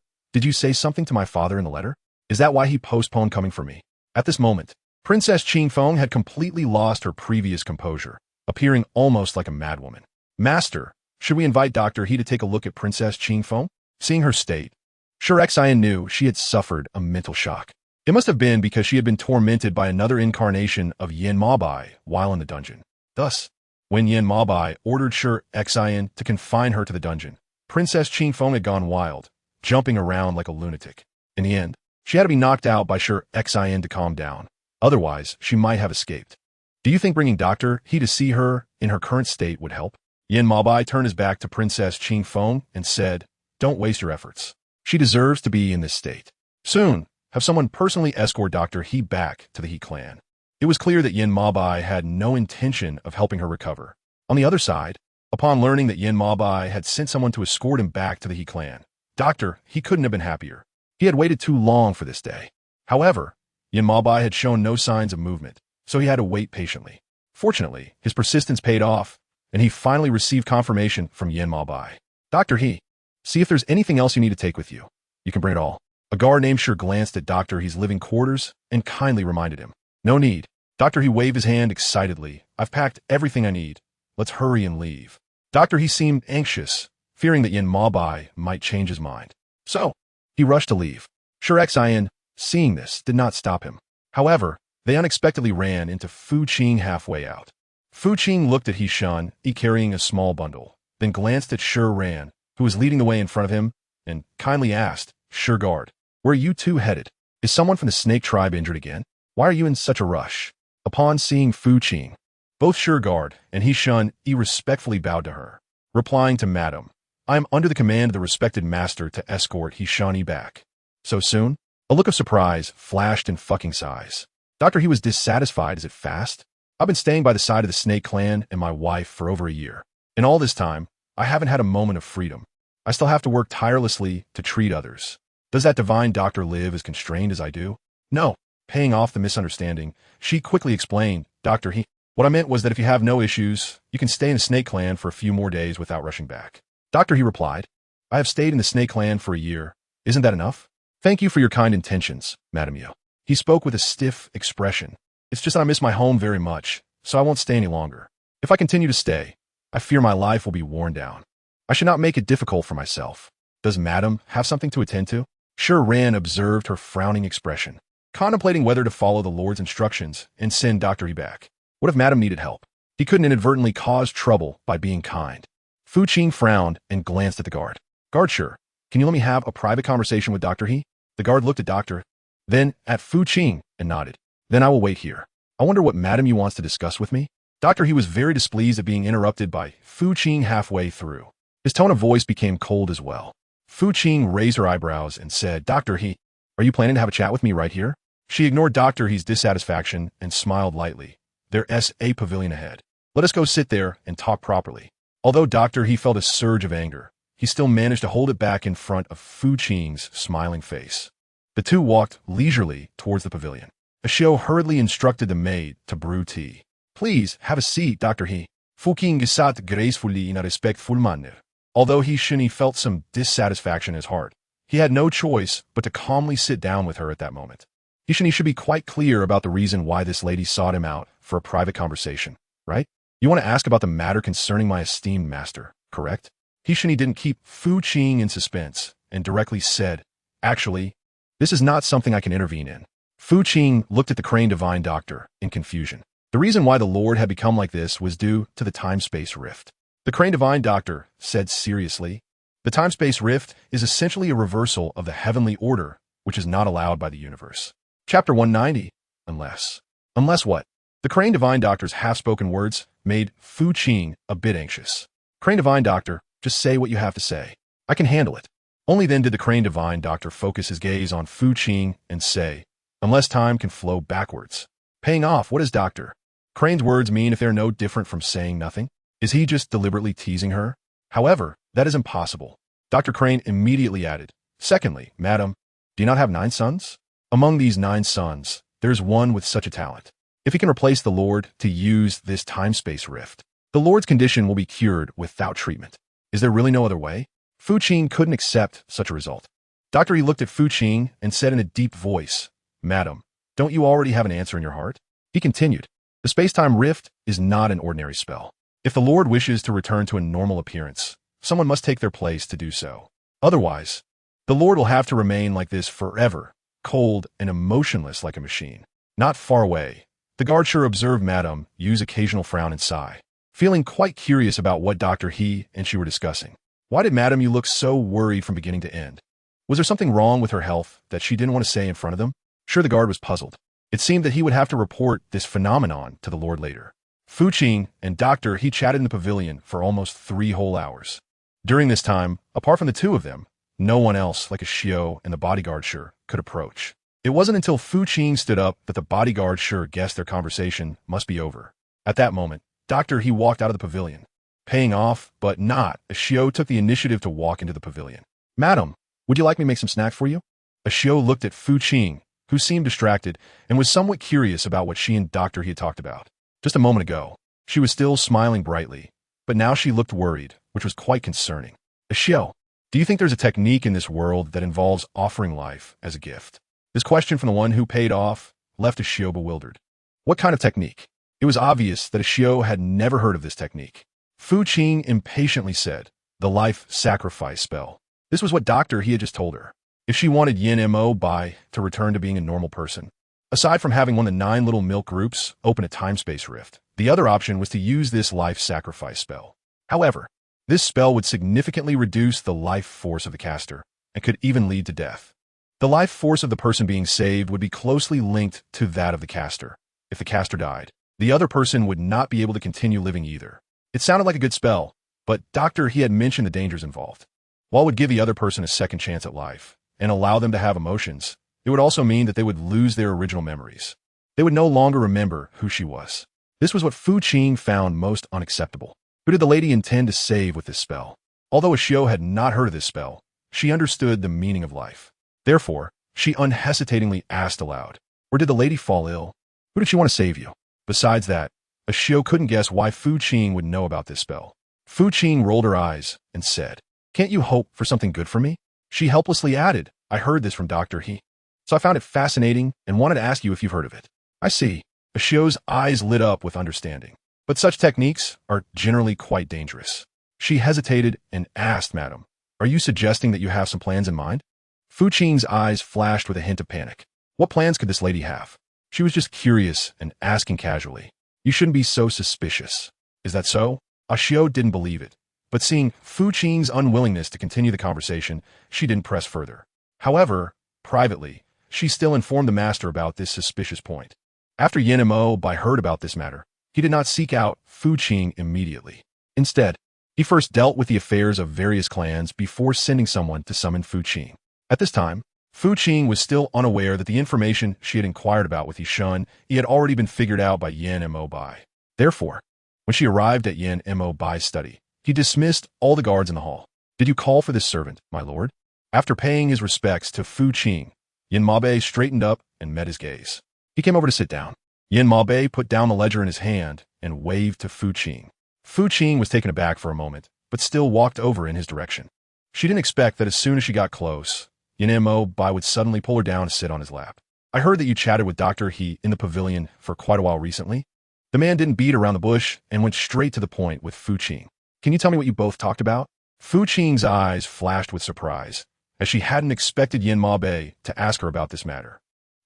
say something to my father in the letter? Is that why he postponed coming for me? At this moment, Princess Qingfeng had completely lost her previous composure, appearing almost like a madwoman. Master, should we invite Dr. He to take a look at Princess Qingfeng? Seeing her state, Sure Xian knew she had suffered a mental shock. It must have been because she had been tormented by another incarnation of Yin Maobei while in the dungeon. Thus, when Yin Maobei ordered Sure Xian to confine her to the dungeon, Princess Qingfeng had gone wild, jumping around like a lunatic. In the end, she had to be knocked out by Sure Xian to calm down. Otherwise, she might have escaped. Do you think bringing Dr. He to see her in her current state would help? Yin Maobei turned his back to Princess Qingfeng and said, don't waste your efforts. She deserves to be in this state. Soon, have someone personally escort Dr. He back to the He clan. It was clear that Yin Maobei had no intention of helping her recover. On the other side, upon learning that Yin Maobei had sent someone to escort him back to the He clan, Dr. He couldn't have been happier. He had waited too long for this day. However, Yin Maobei had shown no signs of movement, so he had to wait patiently. Fortunately, his persistence paid off, and he finally received confirmation from Yin Maobei. Dr. He, see if there's anything else you need to take with you. You can bring it all. A guard named Sure glanced at Dr. He's living quarters and kindly reminded him. No need. Dr. He waved his hand excitedly. I've packed everything I need. Let's hurry and leave. Dr. He seemed anxious, fearing that Yin Maobei might change his mind. So, he rushed to leave. Sure Xian, seeing this, did not stop him. However, they unexpectedly ran into Fu Qing halfway out. Fu Qing looked at He Shun, carrying a small bundle. then glanced at Sure Ran, who was leading the way in front of him, and kindly asked, Sure Guard, where are you two headed? Is someone from the snake tribe injured again? Why are you in such a rush? Upon seeing Fu Qing, both Sure Guard and He Shun respectfully bowed to her, replying to Madam, I am under the command of the respected master to escort He Shun back. So soon? A look of surprise flashed in fucking eyes. Dr. He was dissatisfied. Is it fast? I've been staying by the side of the snake clan and my wife for over a year. In all this time, I haven't had a moment of freedom. I still have to work tirelessly to treat others. Does that divine doctor live as constrained as I do? No. Paying off the misunderstanding, she quickly explained, Dr. He, what I meant was that if you have no issues, you can stay in the snake clan for a few more days without rushing back. Dr. He replied, I have stayed in the snake clan for a year. Isn't that enough? Thank you for your kind intentions, Madam Yo. He spoke with a stiff expression. It's just that I miss my home very much, so I won't stay any longer. If I continue to stay, I fear my life will be worn down. I should not make it difficult for myself. Does Madam have something to attend to? Sure Ran observed her frowning expression, contemplating whether to follow the Lord's instructions and send Dr. He back. What if Madam needed help? He couldn't inadvertently cause trouble by being kind. Fu Qing frowned and glanced at the guard. Guard, sure. Can you let me have a private conversation with Dr. He? The guard looked at Dr. Then at Fu Qing and nodded. Then I will wait here. I wonder what Madam Yu wants to discuss with me? Dr. He was very displeased at being interrupted by Fu Qing halfway through. His tone of voice became cold as well. Fu Qing raised her eyebrows and said, Dr. He, are you planning to have a chat with me right here? She ignored Dr. He's dissatisfaction and smiled lightly. There's a pavilion ahead. Let us go sit there and talk properly. Although Dr. He felt a surge of anger, he still managed to hold it back in front of Fu Qing's smiling face. The two walked leisurely towards the pavilion. Ashio hurriedly instructed the maid to brew tea. Please, have a seat, Dr. He. Fu Qing sat gracefully in a respectful manner. Although He Shun felt some dissatisfaction in his heart, he had no choice but to calmly sit down with her at that moment. He Shun should be quite clear about the reason why this lady sought him out for a private conversation, right? You want to ask about the matter concerning my esteemed master, correct? He Shun didn't keep Fu Qing in suspense and directly said, Actually, this is not something I can intervene in. Fu Qing looked at the Crane Divine Doctor in confusion. The reason why the Lord had become like this was due to the time-space rift. The Crane Divine Doctor said seriously, the time-space rift is essentially a reversal of the heavenly order, which is not allowed by the universe. Chapter 190, Unless what? The Crane Divine Doctor's half-spoken words made Fu Qing a bit anxious. Crane Divine Doctor, just say what you have to say. I can handle it. Only then did the Crane Divine Doctor focus his gaze on Fu Qing and say, unless time can flow backwards. Paying off, what is Dr. Crane's words mean if they're no different from saying nothing? Is he just deliberately teasing her? However, that is impossible. Dr. Crane immediately added, Secondly, Madam, do you not have 9 sons? Among these 9 sons, there is one with such a talent. If he can replace the Lord to use this time-space rift, the Lord's condition will be cured without treatment. Is there really no other way? Fu Qing couldn't accept such a result. Dr. He looked at Fu Qing and said in a deep voice, Madam, don't you already have an answer in your heart? He continued, the space-time rift is not an ordinary spell. If the Lord wishes to return to a normal appearance, someone must take their place to do so. Otherwise, the Lord will have to remain like this forever, cold and emotionless like a machine. Not far away, the guard sure observed Madame use occasional frown and sigh, feeling quite curious about what Dr. He and she were discussing. Why did Madame Yu look so worried from beginning to end? Was there something wrong with her health that she didn't want to say in front of them? Sure, the guard was puzzled. It seemed that he would have to report this phenomenon to the Lord later. Fu Qing and Dr. He chatted in the pavilion for almost 3 whole hours. During this time, apart from the two of them, no one else like a Shio and the bodyguard sure could approach. It wasn't until Fu Qing stood up that the bodyguard sure guessed their conversation must be over. At that moment, Dr. He walked out of the pavilion. Paying off, but not, a Shio took the initiative to walk into the pavilion. Madam, would you like me to make some snacks for you? A Shio looked at Fu Qing, who seemed distracted and was somewhat curious about what she and Dr. He had talked about. Just a moment ago, she was still smiling brightly, but now she looked worried, which was quite concerning. Ashio, do you think there's a technique in this world that involves offering life as a gift? This question from the one who paid off left Ashio bewildered. What kind of technique? It was obvious that Ashio had never heard of this technique. Fu Qing impatiently said, the life sacrifice spell. This was what Dr. He had just told her. If she wanted Yin Mo Bai to return to being a normal person, aside from having one of the 9 little milk groups open a time-space rift, the other option was to use this life sacrifice spell. However, This spell would significantly reduce the life force of the caster and could even lead to death. The life force of the person being saved would be closely linked to that of the caster. If the caster died, the other person would not be able to continue living either. It sounded like a good spell, but Dr. He had mentioned the dangers involved. While it would give the other person a second chance at life and allow them to have emotions, it would also mean that they would lose their original memories. They would no longer remember who she was. This was what Fu Qing found most unacceptable. Who did the lady intend to save with this spell? Although Ashio had not heard of this spell, she understood the meaning of life. Therefore, she unhesitatingly asked aloud, or did the lady fall ill? Who did she want to save you? Besides that, Ashio couldn't guess why Fu Qing would know about this spell. Fu Qing rolled her eyes and said, "Can't you hope for something good for me?" She helplessly added, "I heard this from Dr. He, so I found it fascinating and wanted to ask you if you've heard of it." "I see." Ashio's eyes lit up with understanding. "But such techniques are generally quite dangerous." She hesitated and asked, "Madam, are you suggesting that you have some plans in mind?" Fu Qing's eyes flashed with a hint of panic. What plans could this lady have? She was just curious and asking casually. "You shouldn't be so suspicious." "Is that so?" Ashio didn't believe it, but seeing Fu Qing's unwillingness to continue the conversation, she didn't press further. However, privately, she still informed the master about this suspicious point. After Yin Mo Bai heard about this matter, he did not seek out Fu Qing immediately. Instead, he first dealt with the affairs of various clans before sending someone to summon Fu Qing. At this time, Fu Qing was still unaware that the information she had inquired about with Yishun had already been figured out by Yin Mo Bai. Therefore, when she arrived at Yin Mo Bai's study, he dismissed all the guards in the hall. "Did you call for this servant, my lord?" After paying his respects to Fu Qing, Yin Ma Bei straightened up and met his gaze. He came over to sit down. Yin Ma Bei put down the ledger in his hand and waved to Fu Qing. Fu Qing was taken aback for a moment, but still walked over in his direction. She didn't expect that as soon as she got close, Yin Mo Bai would suddenly pull her down to sit on his lap. "I heard that you chatted with Dr. He in the pavilion for quite a while recently." The man didn't beat around the bush and went straight to the point with Fu Qing. "Can you tell me what you both talked about?" Fu Qing's eyes flashed with surprise, as she hadn't expected Yin Ma Bei to ask her about this matter.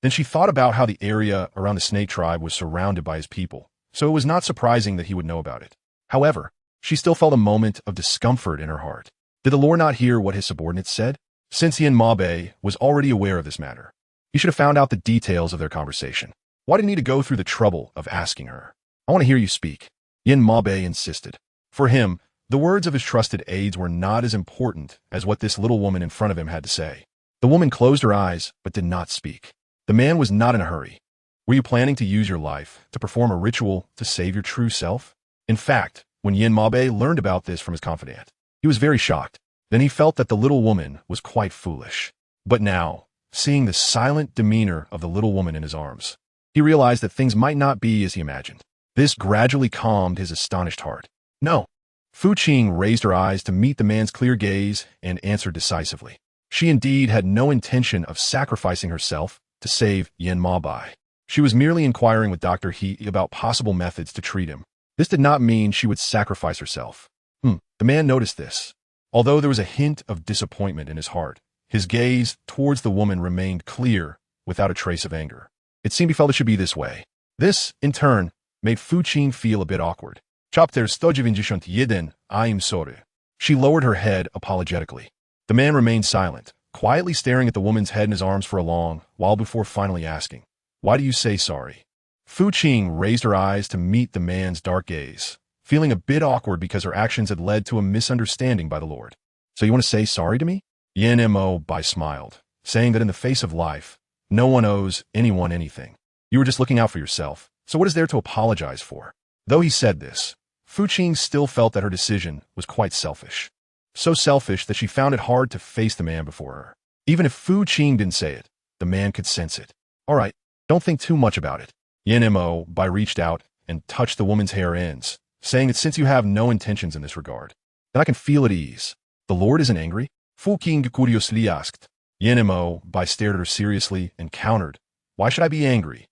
Then she thought about how the area around the snake tribe was surrounded by his people, so it was not surprising that he would know about it. However, she still felt a moment of discomfort in her heart. Did the Lord not hear what his subordinates said? Since Yin Ma Bei was already aware of this matter, he should have found out the details of their conversation. Why did he need to go through the trouble of asking her? "I want to hear you speak," Yin Ma Bei insisted. For him, the words of his trusted aides were not as important as what this little woman in front of him had to say. The woman closed her eyes but did not speak. The man was not in a hurry. "Were you planning to use your life to perform a ritual to save your true self?" In fact, when Yin Ma Bei learned about this from his confidant, he was very shocked. Then he felt that the little woman was quite foolish. But now, seeing the silent demeanor of the little woman in his arms, he realized that things might not be as he imagined. This gradually calmed his astonished heart. "No." Fu Qing raised her eyes to meet the man's clear gaze and answered decisively. She indeed had no intention of sacrificing herself to save Yin Ma Bai. She was merely inquiring with Dr. He about possible methods to treat him. This did not mean she would sacrifice herself. The man noticed this. Although there was a hint of disappointment in his heart, his gaze towards the woman remained clear without a trace of anger. It seemed he felt it should be this way. This, in turn, made Fu Qing feel a bit awkward. "Chapter 191, I'm sorry." She lowered her head apologetically. The man remained silent, quietly staring at the woman's head in his arms for a long while before finally asking, "Why do you say sorry?" Fu Qing raised her eyes to meet the man's dark gaze, feeling a bit awkward because her actions had led to a misunderstanding by the Lord. "So you want to say sorry to me?" Yin Mo Bai smiled, saying that in the face of life, no one owes anyone anything. "You were just looking out for yourself, so what is there to apologize for?" Though he said this, Fu Qing still felt that her decision was quite selfish. So selfish that she found it hard to face the man before her. Even if Fu Qing didn't say it, the man could sense it. "All right, don't think too much about it." Yin Mo Bai reached out and touched the woman's hair ends, saying that since you have no intentions in this regard, then I can feel at ease. "The Lord isn't angry?" Fu Qing curiously asked. Yin Mo Bai stared at her seriously and countered, "Why should I be angry?"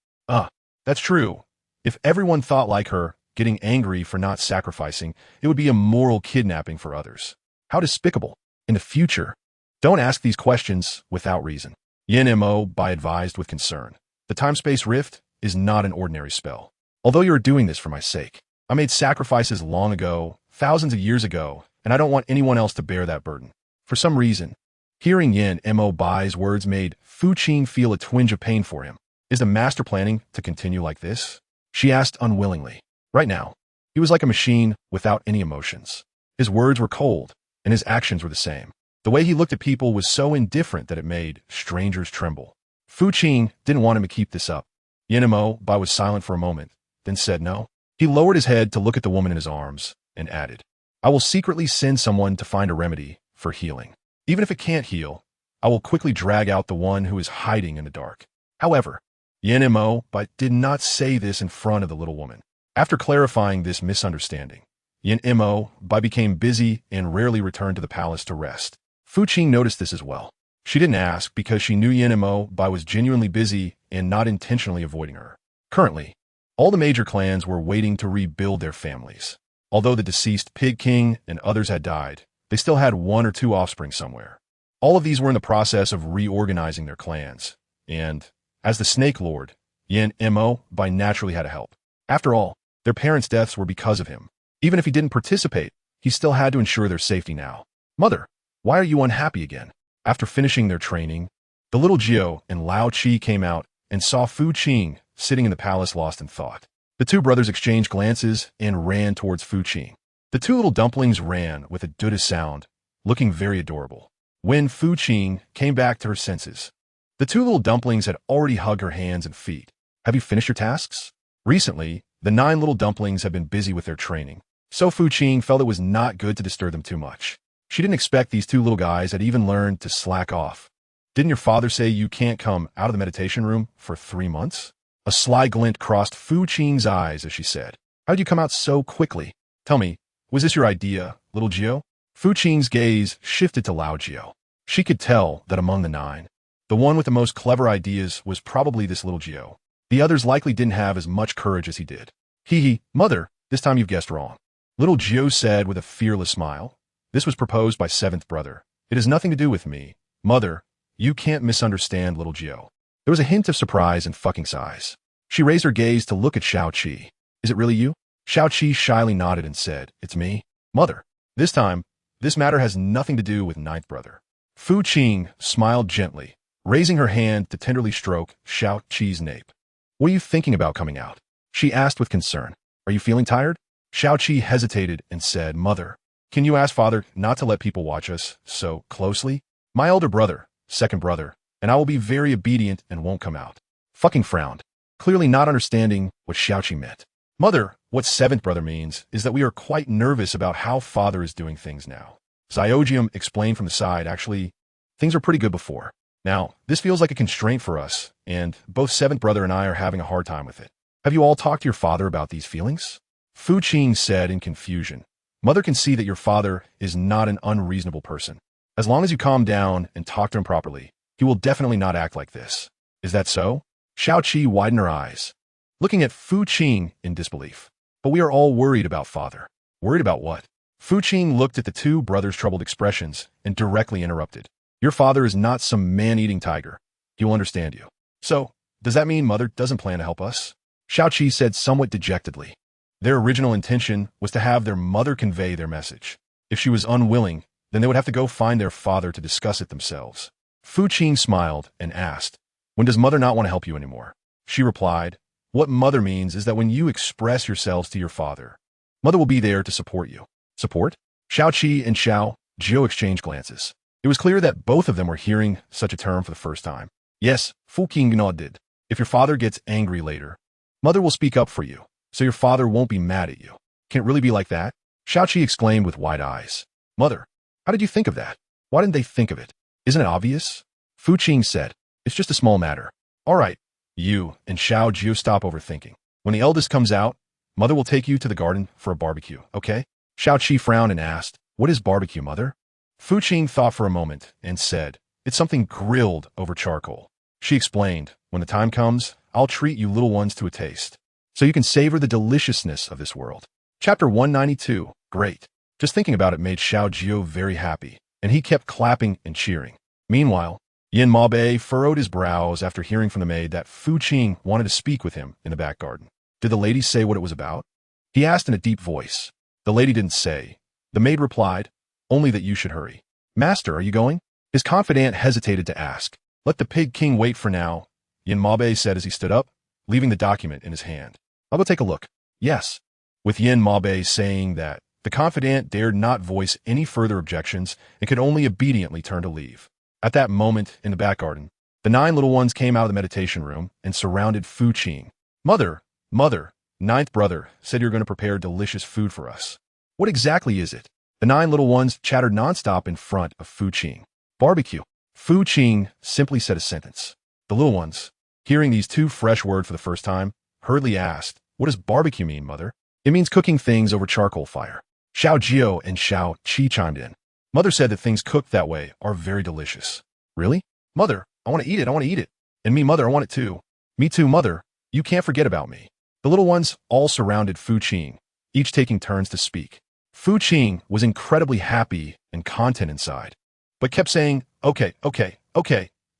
That's true. If everyone thought like her, getting angry for not sacrificing, it would be a moral kidnapping for others. How despicable. In the future, don't ask these questions without reason. Yin Mo Bai advised with concern. "The time-space rift is not an ordinary spell. Although you are doing this for my sake, I made sacrifices long ago, thousands of years ago, and I don't want anyone else to bear that burden. For some reason, hearing Yin Mo Bai's words made Fu Qing feel a twinge of pain for him. Is the master planning to continue like this? She asked unwillingly. Right now, he was like a machine without any emotions. His words were cold, and his actions were the same. The way he looked at people was so indifferent that it made strangers tremble. Fu Qing didn't want him to keep this up. Yin Mo Bai was silent for a moment, then said no. He lowered his head to look at the woman in his arms, and added, I will secretly send someone to find a remedy for healing. Even if it can't heal, I will quickly drag out the one who is hiding in the dark. However, Yin Mo Bai did not say this in front of the little woman. After clarifying this misunderstanding, Yin Mo Bai became busy and rarely returned to the palace to rest. Fu Qing noticed this as well. She didn't ask because she knew Yin Mo Bai was genuinely busy and not intentionally avoiding her. Currently, all the major clans were waiting to rebuild their families. Although the deceased Pig King and others had died, they still had 1 or 2 offspring somewhere. All of these were in the process of reorganizing their clans, and, as the Snake Lord, Yin Mo Bai naturally had to help. After all, their parents' deaths were because of him. Even if he didn't participate, he still had to ensure their safety now. Mother, why are you unhappy again? After finishing their training, the little Jiao and Lao Qi came out and saw Fu Qing sitting in the palace lost in thought. The 2 brothers exchanged glances and ran towards Fu Qing. The 2 little dumplings ran with a duda sound, looking very adorable. When Fu Qing came back to her senses, the 2 little dumplings had already hugged her hands and feet. Have you finished your tasks? Recently, the 9 little dumplings had been busy with their training, so Fu Qing felt it was not good to disturb them too much. She didn't expect these 2 little guys had even learned to slack off. Didn't your father say you can't come out of the meditation room for 3 months? A sly glint crossed Fu Qing's eyes as she said, How'd you come out so quickly? Tell me, was this your idea, little Jiao? Fu Qing's gaze shifted to Lao Jiao. She could tell that among the 9, the one with the most clever ideas was probably this little Jiao. The others likely didn't have as much courage as he did. Hee, mother, this time you've guessed wrong. Little Jiao said with a fearless smile. This was proposed by 7th brother. It has nothing to do with me. Mother, you can't misunderstand little Jiao. There was a hint of surprise in fucking sighs. She raised her gaze to look at Xiao Qi. Is it really you? Xiao Qi shyly nodded and said, It's me. Mother, this time, this matter has nothing to do with 9th brother. Fu Qing smiled gently, raising her hand to tenderly stroke Xiao Qi's nape. What are you thinking about coming out? She asked with concern. Are you feeling tired? Xiao Qi hesitated and said, Mother, can you ask father not to let people watch us so closely? My elder brother, 2nd brother, and I will be very obedient and won't come out. Fucking frowned, clearly not understanding what Xiao Qi meant. Mother, what 7th brother means is that we are quite nervous about how father is doing things now. Zyogiem explained from the side, actually, things were pretty good before. Now, this feels like a constraint for us, and both 7th brother and I are having a hard time with it. Have you all talked to your father about these feelings? Fu Qing said in confusion. Mother can see that your father is not an unreasonable person. As long as you calm down and talk to him properly, he will definitely not act like this. Is that so? Xiao Qi widened her eyes, looking at Fu Qing in disbelief. But we are all worried about father. Worried about what? Fu Qing looked at the 2 brothers' troubled expressions and directly interrupted. Your father is not some man-eating tiger. He will understand you. So, does that mean mother doesn't plan to help us? Xiao Qi said somewhat dejectedly. Their original intention was to have their mother convey their message. If she was unwilling, then they would have to go find their father to discuss it themselves. Fu Qing smiled and asked, When does mother not want to help you anymore? She replied, What mother means is that when you express yourselves to your father, mother will be there to support you. Support? Xiao Qi and Xiao Jiao exchanged glances. It was clear that both of them were hearing such a term for the first time. Yes, Fu Qing nodded. If your father gets angry later, mother will speak up for you, so your father won't be mad at you. Can it really be like that? Xiao Qi exclaimed with wide eyes. Mother, how did you think of that? Why didn't they think of it? Isn't it obvious? Fu Qing said, It's just a small matter. All right, you and Xiao Jiao stop overthinking. When the eldest comes out, mother will take you to the garden for a barbecue, okay? Xiao Qi frowned and asked, What is barbecue, mother? Fu Qing thought for a moment and said, It's something grilled over charcoal. She explained, When the time comes, I'll treat you little ones to a taste, so you can savor the deliciousness of this world. Chapter 192, Great. Just thinking about it made Xiao Jiao very happy, and he kept clapping and cheering. Meanwhile, Yin Maobei furrowed his brows after hearing from the maid that Fu Qing wanted to speak with him in the back garden. Did the lady say what it was about? He asked in a deep voice. The lady didn't say. The maid replied, only that you should hurry. Master, are you going? His confidant hesitated to ask. Let the pig king wait for now, Yin Mabe said as he stood up, leaving the document in his hand. I'll go take a look. Yes. With Yin Mabe saying that, the confidant dared not voice any further objections and could only obediently turn to leave. At that moment, in the back garden, the 9 little ones came out of the meditation room and surrounded Fu Qing. Mother, ninth brother said you're going to prepare delicious food for us. What exactly is it? The 9 little ones chattered nonstop in front of Fu Qing. Barbecue. Fu Qing simply said a sentence. The little ones, hearing these 2 fresh words for the first time, hurriedly asked, what does barbecue mean, mother? It means cooking things over charcoal fire. Xiao Jiao and Xiao Qi chimed in. Mother said that things cooked that way are very delicious. Really? Mother, I want to eat it. And me, mother, I want it too. Me too, mother. You can't forget about me. The little ones all surrounded Fu Qing, each taking turns to speak. Fu Qing was incredibly happy and content inside, but kept saying, okay,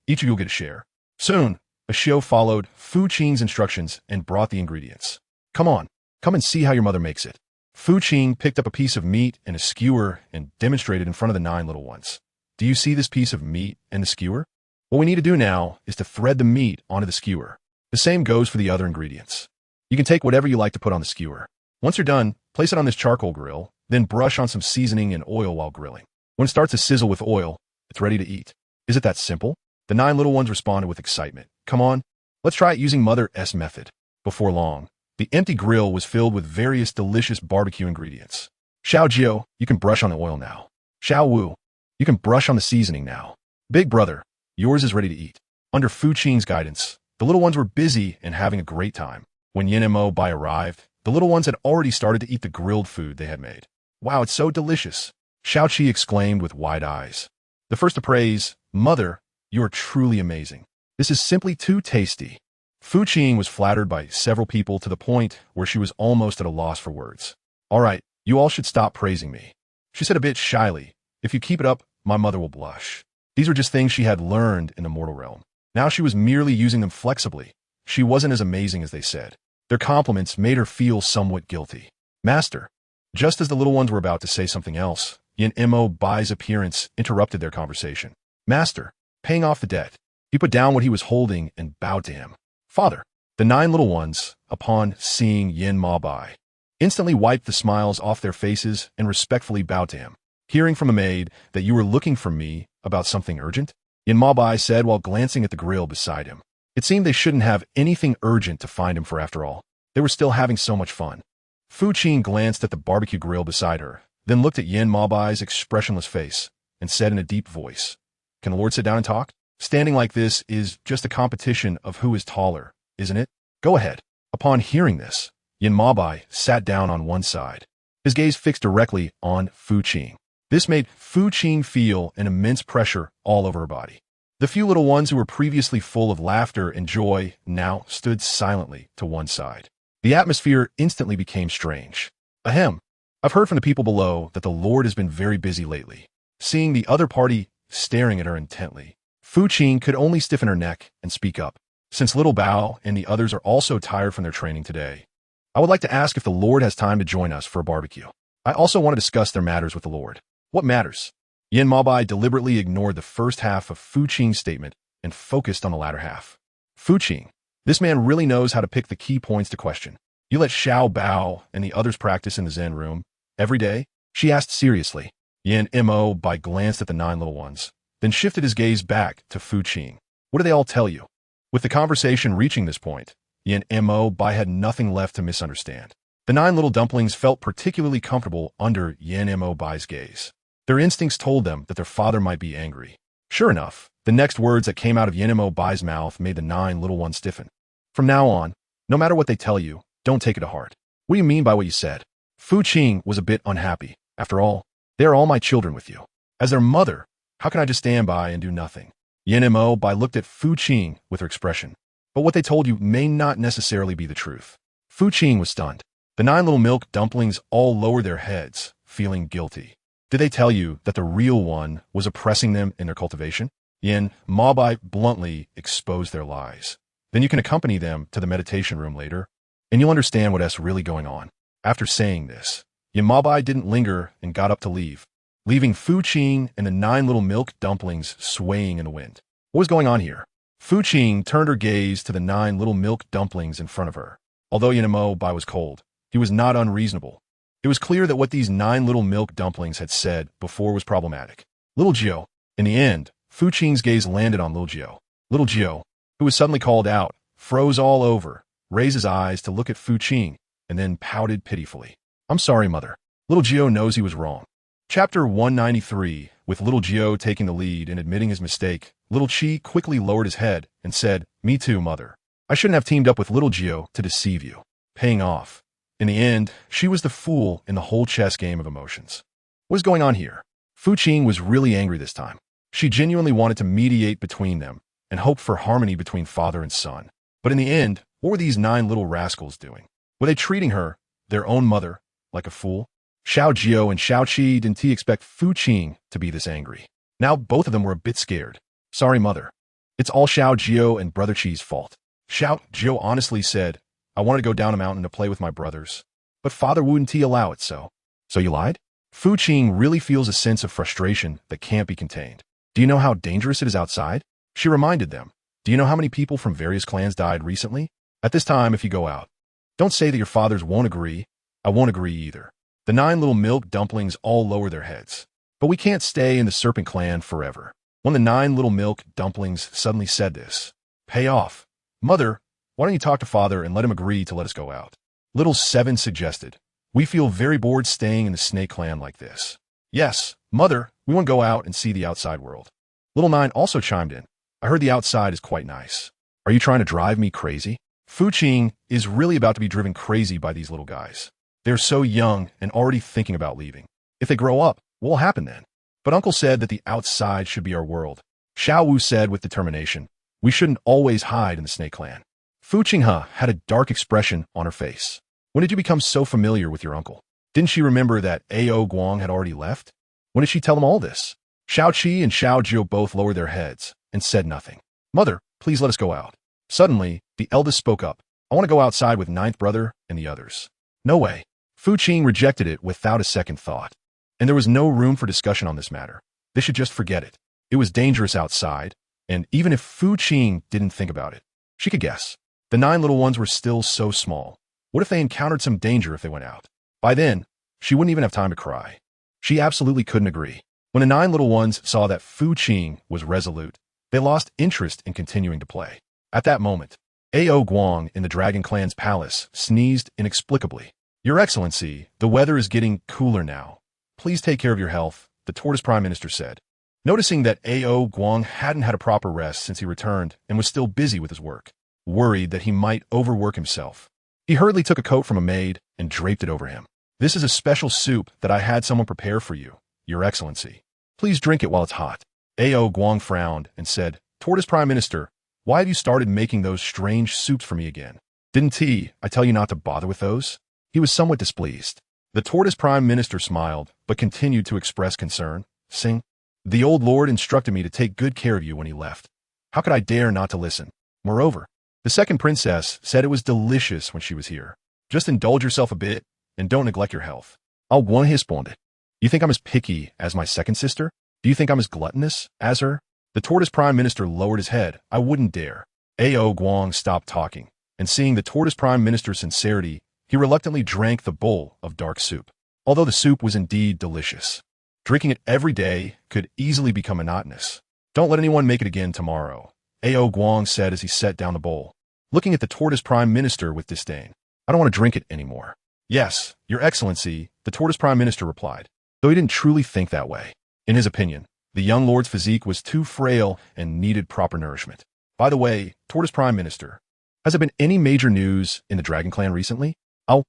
each of you will get a share. Soon, a show followed Fu Qing's instructions and brought the ingredients. Come and see how your mother makes it. Fu Qing picked up a piece of meat and a skewer and demonstrated in front of the 9 little ones. Do you see this piece of meat and the skewer? What we need to do now is to thread the meat onto the skewer. The same goes for the other ingredients. You can take whatever you like to put on the skewer. Once you're done, place it on this charcoal grill, then brush on some seasoning and oil while grilling. When it starts to sizzle with oil, it's ready to eat. Is it that simple? The 9 little ones responded with excitement. Come on, let's try it using Mother S method. Before long, the empty grill was filled with various delicious barbecue ingredients. Xiao Jiao, you can brush on the oil now. Xiao Wu, you can brush on the seasoning now. Big brother, yours is ready to eat. Under Fu Qing's guidance, the little ones were busy and having a great time. When Yin Mo Bai arrived, the little ones had already started to eat the grilled food they had made. Wow, it's so delicious, Xiao Qi exclaimed with wide eyes. The first to praise, Mother, you are truly amazing. This is simply too tasty. Fu Qing was flattered by several people to the point where she was almost at a loss for words. All right, you all should stop praising me, she said a bit shyly. If you keep it up, my mother will blush. These were just things she had learned in the mortal realm. Now she was merely using them flexibly. She wasn't as amazing as they said. Their compliments made her feel somewhat guilty. Master. Just as the little ones were about to say something else, Yin Mo Bai's appearance interrupted their conversation. Master, paying off the debt. He put down what he was holding and bowed to him. Father. The 9 little ones, upon seeing Yin Ma Bai, instantly wiped the smiles off their faces and respectfully bowed to him. Hearing from a maid that you were looking for me about something urgent, Yin Ma Bai said while glancing at the grill beside him. It seemed they shouldn't have anything urgent to find him for after all. They were still having so much fun. Fu Qing glanced at the barbecue grill beside her, then looked at Yin Ma Bai's expressionless face and said in a deep voice, Can the Lord sit down and talk? Standing like this is just a competition of who is taller, isn't it? Go ahead. Upon hearing this, Yin Ma Bai sat down on one side, his gaze fixed directly on Fu Qing. This made Fu Qing feel an immense pressure all over her body. The few little ones who were previously full of laughter and joy now stood silently to one side. The atmosphere instantly became strange. Ahem. I've heard from the people below that the Lord has been very busy lately. Seeing the other party staring at her intently, Fu Qing could only stiffen her neck and speak up. Since Little Bao and the others are also tired from their training today, I would like to ask if the Lord has time to join us for a barbecue. I also want to discuss their matters with the Lord. What matters? Yin Ma Bai deliberately ignored the first half of Fu Qing's statement and focused on the latter half. Fu Qing, this man really knows how to pick the key points to question. You let Xiao Bao and the others practice in the Zen room every day? She asked seriously. Yin Mo Bai glanced at the 9 little ones, then shifted his gaze back to Fu Qing. What do they all tell you? With the conversation reaching this point, Yin Mo Bai had nothing left to misunderstand. The 9 little dumplings felt particularly comfortable under Yin Mo Bai's gaze. Their instincts told them that their father might be angry. Sure enough, the next words that came out of Yin Mo Bai's mouth made the 9 little ones stiffen. From now on, no matter what they tell you, don't take it to heart. What do you mean by what you said? Fu Qing was a bit unhappy. After all, they are all my children with you. As their mother, how can I just stand by and do nothing? Yin Mo Bai looked at Fu Qing with her expression. But what they told you may not necessarily be the truth. Fu Qing was stunned. The 9 little milk dumplings all lowered their heads, feeling guilty. Did they tell you that the real one was oppressing them in their cultivation? Yin Ma Bai bluntly exposed their lies. Then you can accompany them to the meditation room later, and you'll understand what's really going on. After saying this, Yin Ma Bai didn't linger and got up to leave, leaving Fu Qing and the 9 little milk dumplings swaying in the wind. What was going on here? Fu Qing turned her gaze to the 9 little milk dumplings in front of her. Although Yanamo Bai was cold, he was not unreasonable. It was clear that what these 9 little milk dumplings had said before was problematic. Little Jiao. In the end, Fu Qing's gaze landed on Little Jiao. Little Jiao, who was suddenly called out, froze all over, raised his eyes to look at Fu Qing, and then pouted pitifully. I'm sorry, mother. Little Jiao knows he was wrong. Chapter 193, with Little Jiao taking the lead and admitting his mistake, Little Qi quickly lowered his head and said, Me too, mother. I shouldn't have teamed up with Little Jiao to deceive you. Paying off. In the end, she was the fool in the whole chess game of emotions. What is going on here? Fu Qing was really angry this time. She genuinely wanted to mediate between them and hoped for harmony between father and son. But in the end, what were these 9 little rascals doing? Were they treating her, their own mother, like a fool? Xiao Jiao and Xiao Qi didn't expect Fu Qing to be this angry. Now both of them were a bit scared. Sorry, mother. It's all Xiao Jiao and Brother Qi's fault. Xiao Jiao honestly said, I wanted to go down a mountain to play with my brothers, but father wouldn't allow it, so you lied? Fu Qing really feels a sense of frustration that can't be contained. Do you know how dangerous it is outside? She reminded them. Do you know how many people from various clans died recently? At this time, if you go out, don't say that your fathers won't agree. I won't agree either. The 9 little milk dumplings all lower their heads. But we can't stay in the Serpent Clan forever. When the 9 little milk dumplings suddenly said this, pay off. Mother, why don't you talk to father and let him agree to let us go out? Little 7 suggested. We feel very bored staying in the Snake Clan like this. Yes, mother, we want to go out and see the outside world. Little 9 also chimed in. I heard the outside is quite nice. Are you trying to drive me crazy? Fu Qing is really about to be driven crazy by these little guys. They're so young and already thinking about leaving. If they grow up, what will happen then? But Uncle said that the outside should be our world. Xiao Wu said with determination, we shouldn't always hide in the Snake Clan. Fu Qinghe had a dark expression on her face. When did you become so familiar with your uncle? Didn't she remember that A.O. Guang had already left? When did she tell him all this? Xiao Qi and Xiao Jiao both lowered their heads and said nothing. Mother, please let us go out. Suddenly, the eldest spoke up. I want to go outside with 9th brother and the others. No way. Fu Qing rejected it without a second thought. And there was no room for discussion on this matter. They should just forget it. It was dangerous outside, and even if Fu Qing didn't think about it, she could guess. The 9 little ones were still so small. What if they encountered some danger if they went out? By then, she wouldn't even have time to cry. She absolutely couldn't agree. When the 9 little ones saw that Fu Qing was resolute, they lost interest in continuing to play. At that moment, A.O. Guang in the Dragon Clan's palace sneezed inexplicably. Your Excellency, the weather is getting cooler now. Please take care of your health, the Tortoise Prime Minister said. Noticing that A.O. Guang hadn't had a proper rest since he returned and was still busy with his work, worried that he might overwork himself, he hurriedly took a coat from a maid and draped it over him. This is a special soup that I had someone prepare for you, Your Excellency. Please drink it while it's hot. A.O. Guang frowned and said, Tortoise Prime Minister, why have you started making those strange soups for me again? Didn't I tell you not to bother with those? He was somewhat displeased. The Tortoise Prime Minister smiled, but continued to express concern. Sing. The old lord instructed me to take good care of you when he left. How could I dare not to listen? Moreover, the second princess said it was delicious when she was here. Just indulge yourself a bit, and don't neglect your health. I'll one responded. You think I'm as picky as my second sister? Do you think I'm as gluttonous as her? The Tortoise Prime Minister lowered his head. I wouldn't dare. A.O. Guang stopped talking, and seeing the Tortoise Prime Minister's sincerity, he reluctantly drank the bowl of dark soup. Although the soup was indeed delicious, drinking it every day could easily become monotonous. Don't let anyone make it again tomorrow, A.O. Guang said as he set down the bowl, looking at the Tortoise Prime Minister with disdain. I don't want to drink it anymore. Yes, Your Excellency, the Tortoise Prime Minister replied, though he didn't truly think that way. In his opinion, the young lord's physique was too frail and needed proper nourishment. By the way, Tortoise Prime Minister, has there been any major news in the Dragon Clan recently?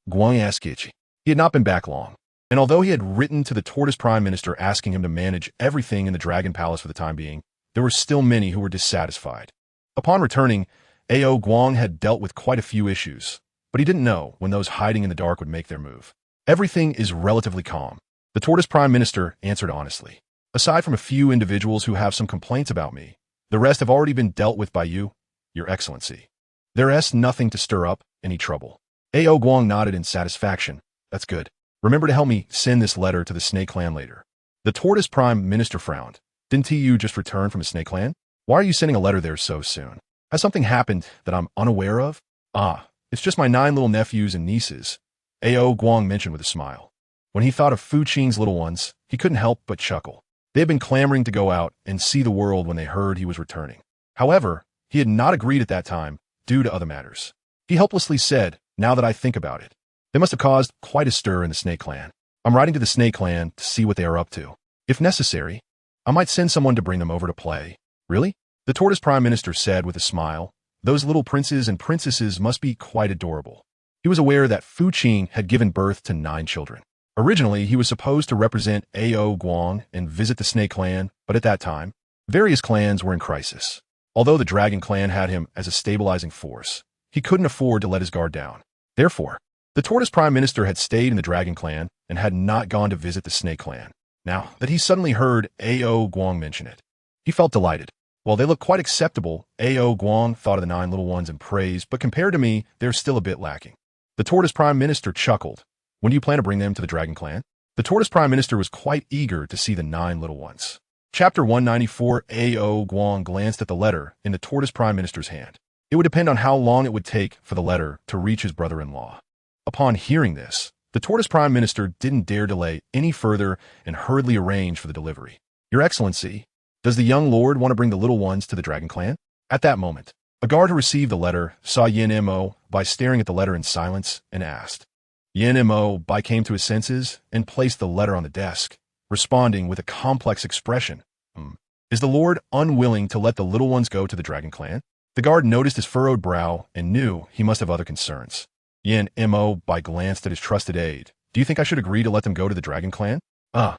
Guang asked Kichi. He had not been back long, and although he had written to the Tortoise Prime Minister asking him to manage everything in the Dragon Palace for the time being, there were still many who were dissatisfied. Upon returning, A.O. Guang had dealt with quite a few issues, but he didn't know when those hiding in the dark would make their move. Everything is relatively calm, the Tortoise Prime Minister answered honestly. Aside from a few individuals who have some complaints about me, the rest have already been dealt with by you, Your Excellency. There is nothing to stir up any trouble. A.O. Guang nodded in satisfaction. That's good. Remember to help me send this letter to the Snake Clan later. The tortoise prime minister frowned. Didn't you just return from a snake clan? Why are you sending a letter there so soon? Has something happened that I'm unaware of? Ah, it's just my 9 little nephews and nieces, A.O. Guang mentioned with a smile. When he thought of Fu Qing's little ones, he couldn't help but chuckle. They had been clamoring to go out and see the world when they heard he was returning. However, he had not agreed at that time, due to other matters. He helplessly said, now that I think about it, they must have caused quite a stir in the Snake Clan. I'm riding to the Snake Clan to see what they are up to. If necessary, I might send someone to bring them over to play. Really? The Tortoise Prime Minister said with a smile. Those little princes and princesses must be quite adorable. He was aware that Fu Qing had given birth to 9 children. Originally, he was supposed to represent A.O. Guang and visit the Snake Clan, but at that time, various clans were in crisis. Although the Dragon Clan had him as a stabilizing force, he couldn't afford to let his guard down. Therefore, the Tortoise Prime Minister had stayed in the Dragon Clan and had not gone to visit the Snake Clan. Now that he suddenly heard A.O. Guang mention it, he felt delighted. While they look quite acceptable, A.O. Guang thought of the 9 little ones in praise, but compared to me, they're still a bit lacking. The Tortoise Prime Minister chuckled. When do you plan to bring them to the Dragon Clan? The Tortoise Prime Minister was quite eager to see the 9 little ones. Chapter 194. A.O. Guang glanced at the letter in the Tortoise Prime Minister's hand. It would depend on how long it would take for the letter to reach his brother-in-law. Upon hearing this, the Tortoise Prime Minister didn't dare delay any further and hurriedly arranged for the delivery. Your Excellency, does the young lord want to bring the little ones to the Dragon Clan? At that moment, a guard who received the letter saw Yin Mo by staring at the letter in silence and asked. Yin Mo by came to his senses and placed the letter on the desk, responding with a complex expression. Is the lord unwilling to let the little ones go to the Dragon Clan? The guard noticed his furrowed brow and knew he must have other concerns. Yin Mo by glanced at his trusted aide. Do you think I should agree to let them go to the Dragon Clan? The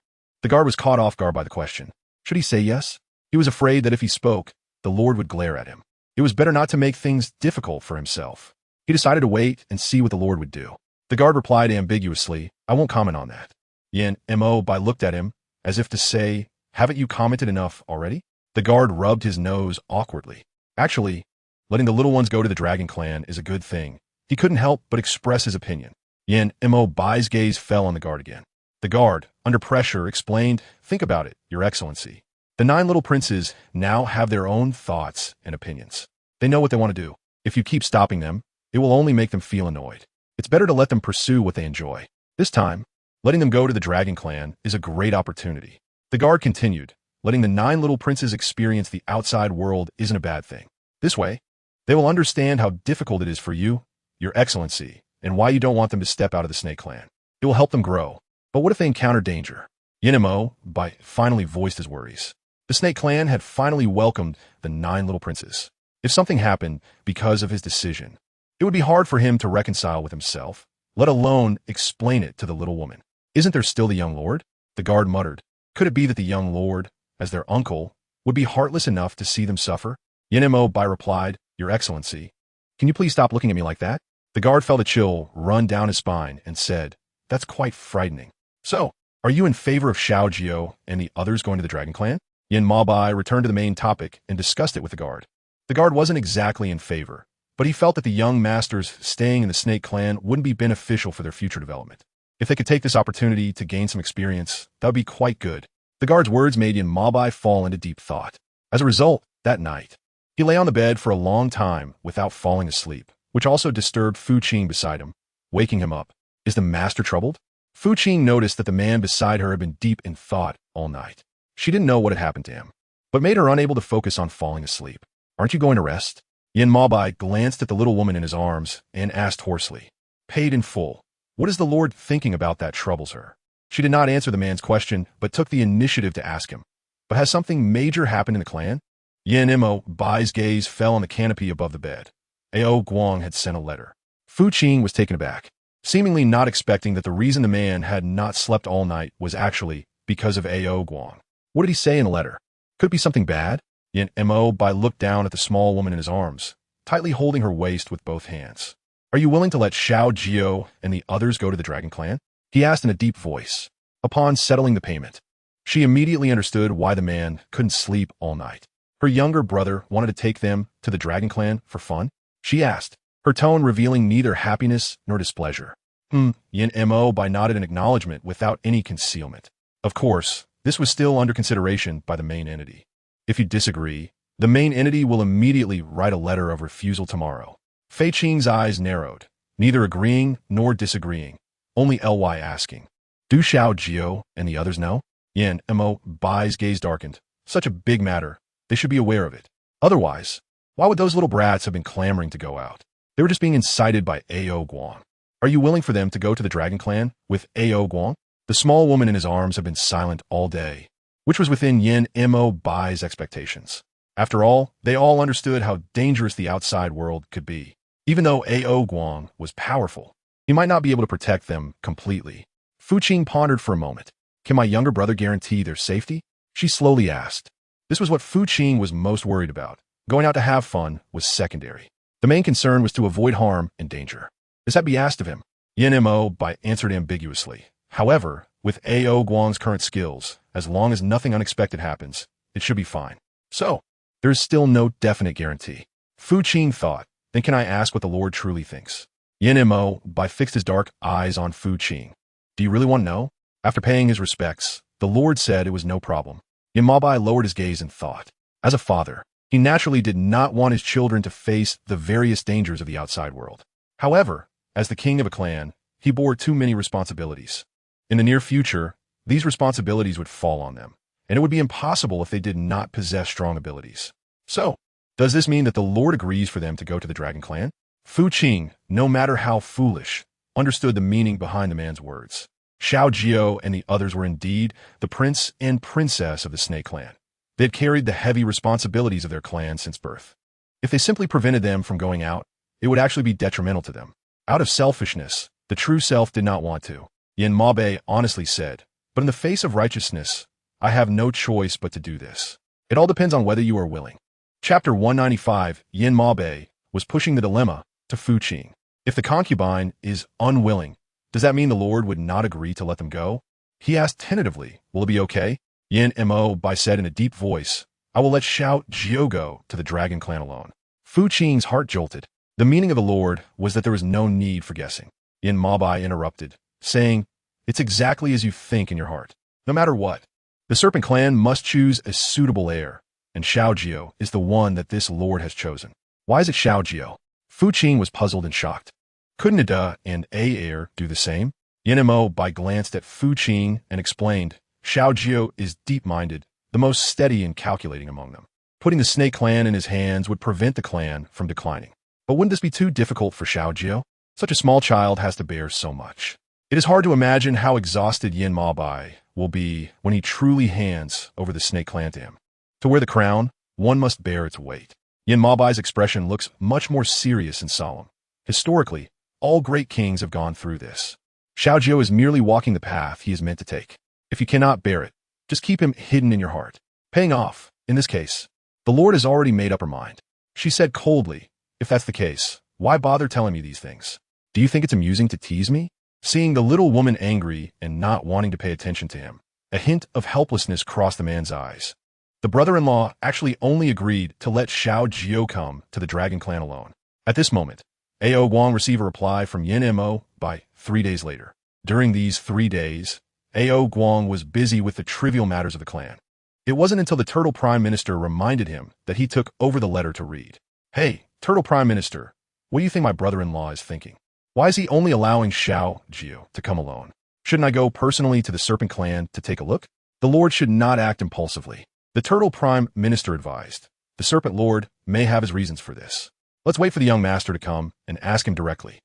guard was caught off guard by the question. Should he say yes? He was afraid that if he spoke, the lord would glare at him. It was better not to make things difficult for himself. He decided to wait and see what the lord would do. The guard replied ambiguously, I won't comment on that. Yin Mo by looked at him, as if to say, haven't you commented enough already? The guard rubbed his nose awkwardly. Actually, letting the little ones go to the Dragon Clan is a good thing. He couldn't help but express his opinion. Yin Mo bai's gaze fell on the guard again. The guard, under pressure, explained, think about it, Your Excellency. The 9 little princes now have their own thoughts and opinions. They know what they want to do. If you keep stopping them, it will only make them feel annoyed. It's better to let them pursue what they enjoy. This time, letting them go to the Dragon Clan is a great opportunity. The guard continued, letting the 9 little princes experience the outside world isn't a bad thing. This way, they will understand how difficult it is for you, Your Excellency, and why you don't want them to step out of the Snake Clan. It will help them grow. But what if they encounter danger? Yin Mo by finally voiced his worries. The Snake Clan had finally welcomed the 9 little princes. If something happened because of his decision, it would be hard for him to reconcile with himself, let alone explain it to the little woman. Isn't there still the young lord? The guard muttered. Could it be that the young lord, as their uncle, would be heartless enough to see them suffer? Yin Mo by replied, Your Excellency, can you please stop looking at me like that? The guard felt a chill run down his spine and said, that's quite frightening. So, are you in favor of Xiao Jiao and the others going to the Dragon Clan? Yin Mabai returned to the main topic and discussed it with the guard. The guard wasn't exactly in favor, but he felt that the young masters staying in the Snake Clan wouldn't be beneficial for their future development. If they could take this opportunity to gain some experience, that would be quite good. The guard's words made Yin Mabai fall into deep thought. As a result, that night, he lay on the bed for a long time without falling asleep, which also disturbed Fu Qing beside him, waking him up. Is the master troubled? Fu Qing noticed that the man beside her had been deep in thought all night. She didn't know what had happened to him, but made her unable to focus on falling asleep. Aren't you going to rest? Yin Mabai glanced at the little woman in his arms and asked hoarsely, paid in full, what is the lord thinking about that troubles her? She did not answer the man's question, but took the initiative to ask him. But has something major happened in the clan? Yin Mo Bai's gaze fell on the canopy above the bed. A.O. Guang had sent a letter. Fu Qing was taken aback, seemingly not expecting that the reason the man had not slept all night was actually because of A.O. Guang. What did he say in the letter? Could it be something bad? Yin Mo Bai looked down at the small woman in his arms, tightly holding her waist with both hands. Are you willing to let Xiao Jiao and the others go to the Dragon Clan? He asked in a deep voice. Upon settling the payment, she immediately understood why the man couldn't sleep all night. Her younger brother wanted to take them to the Dragon Clan for fun? She asked, her tone revealing neither happiness nor displeasure. Yin Mo Bai nodded in acknowledgement without any concealment. Of course, This was still under consideration by the main entity. If you disagree, the main entity will immediately write a letter of refusal tomorrow. Fei Qing's eyes narrowed, neither agreeing nor disagreeing, only Ly asking. Do Xiao Jiao and the others know? Yan Mo Bai's gaze darkened. Such a big matter. They should be aware of it. Otherwise, why would those little brats have been clamoring to go out? They were just being incited by Ao Guang. Are you willing for them to go to the Dragon Clan with Ao Guang? The small woman in his arms had been silent all day, which was within Yan Mo Bai's expectations. After all, they all understood how dangerous the outside world could be. Even though Ao Guang was powerful, he might not be able to protect them completely. Fu Qing pondered for a moment. Can my younger brother guarantee their safety? She slowly asked. This was what Fu Qing was most worried about. Going out to have fun was secondary. The main concern was to avoid harm and danger. This had to be asked of him. Yan Mo Bai answered ambiguously. However, with Ao Guang's current skills, as long as nothing unexpected happens, it should be fine. So, there is still no definite guarantee. Fu Qing thought, then can I ask what the Lord truly thinks? Yan Mo Bai fixed his dark eyes on Fu Qing. Do you really want to know? After paying his respects, the Lord said it was no problem. Yan Mo Bai lowered his gaze and thought. As a father, he naturally did not want his children to face the various dangers of the outside world. However, as the king of a clan, he bore too many responsibilities. In the near future, these responsibilities would fall on them, and it would be impossible if they did not possess strong abilities. So, does this mean that the Lord agrees for them to go to the Dragon Clan? Fu Qing, no matter how foolish, understood the meaning behind the man's words. Xiao Jiao and the others were indeed the prince and princess of the Snake Clan. They had carried the heavy responsibilities of their clan since birth. If they simply prevented them from going out, it would actually be detrimental to them. Out of selfishness, the true self did not want to. Yan Mo Bai honestly said, but in the face of righteousness, I have no choice but to do this. It all depends on whether you are willing. Chapter 195, Yan Mo Bai was pushing the dilemma to Fu Qing. If the concubine is unwilling, does that mean the Lord would not agree to let them go? He asked tentatively, will it be okay? Yan Mo Bai said in a deep voice, I will let Xiao Jiao go to the Dragon Clan alone. Fu Qing's heart jolted. The meaning of the Lord was that there was no need for guessing. Yan Mo Bai interrupted, saying, it's exactly as you think in your heart. No matter what, the Serpent Clan must choose a suitable heir, and Xiao Jiao is the one that this Lord has chosen. Why is it Xiao Jiao? Fu Qing was puzzled and shocked. Couldn't Ada and A heir do the same? Yan Mo Bai glanced at Fu Qing and explained, Xiao Jiao is deep-minded, the most steady and calculating among them. Putting the Snake Clan in his hands would prevent the clan from declining. But wouldn't this be too difficult for Xiao Jiao? Such a small child has to bear so much. It is hard to imagine how exhausted Yan Mo Bai will be when he truly hands over the Snake Clan to him. To wear the crown, one must bear its weight. Yan Mo Bai's expression looks much more serious and solemn. Historically, all great kings have gone through this. Xiao Jiao is merely walking the path he is meant to take. If you cannot bear it, just keep him hidden in your heart. Paying off, in this case, the Lord has already made up her mind. She said coldly, if that's the case, why bother telling me these things? Do you think it's amusing to tease me? Seeing the little woman angry and not wanting to pay attention to him, a hint of helplessness crossed the man's eyes. The brother-in-law actually only agreed to let Xiao Jiao come to the Dragon Clan alone. At this moment, Ao Guang received a reply from Yan Mo Bai 3 days later. During these 3 days, Ao Guang was busy with the trivial matters of the clan. It wasn't until the Turtle Prime Minister reminded him that he took over the letter to read. Hey, Turtle Prime Minister, what do you think my brother-in-law is thinking? Why is he only allowing Xiao Jiao to come alone? Shouldn't I go personally to the Serpent Clan to take a look? The Lord should not act impulsively. The Turtle Prime Minister advised. The Serpent Lord may have his reasons for this. Let's wait for the young master to come and ask him directly.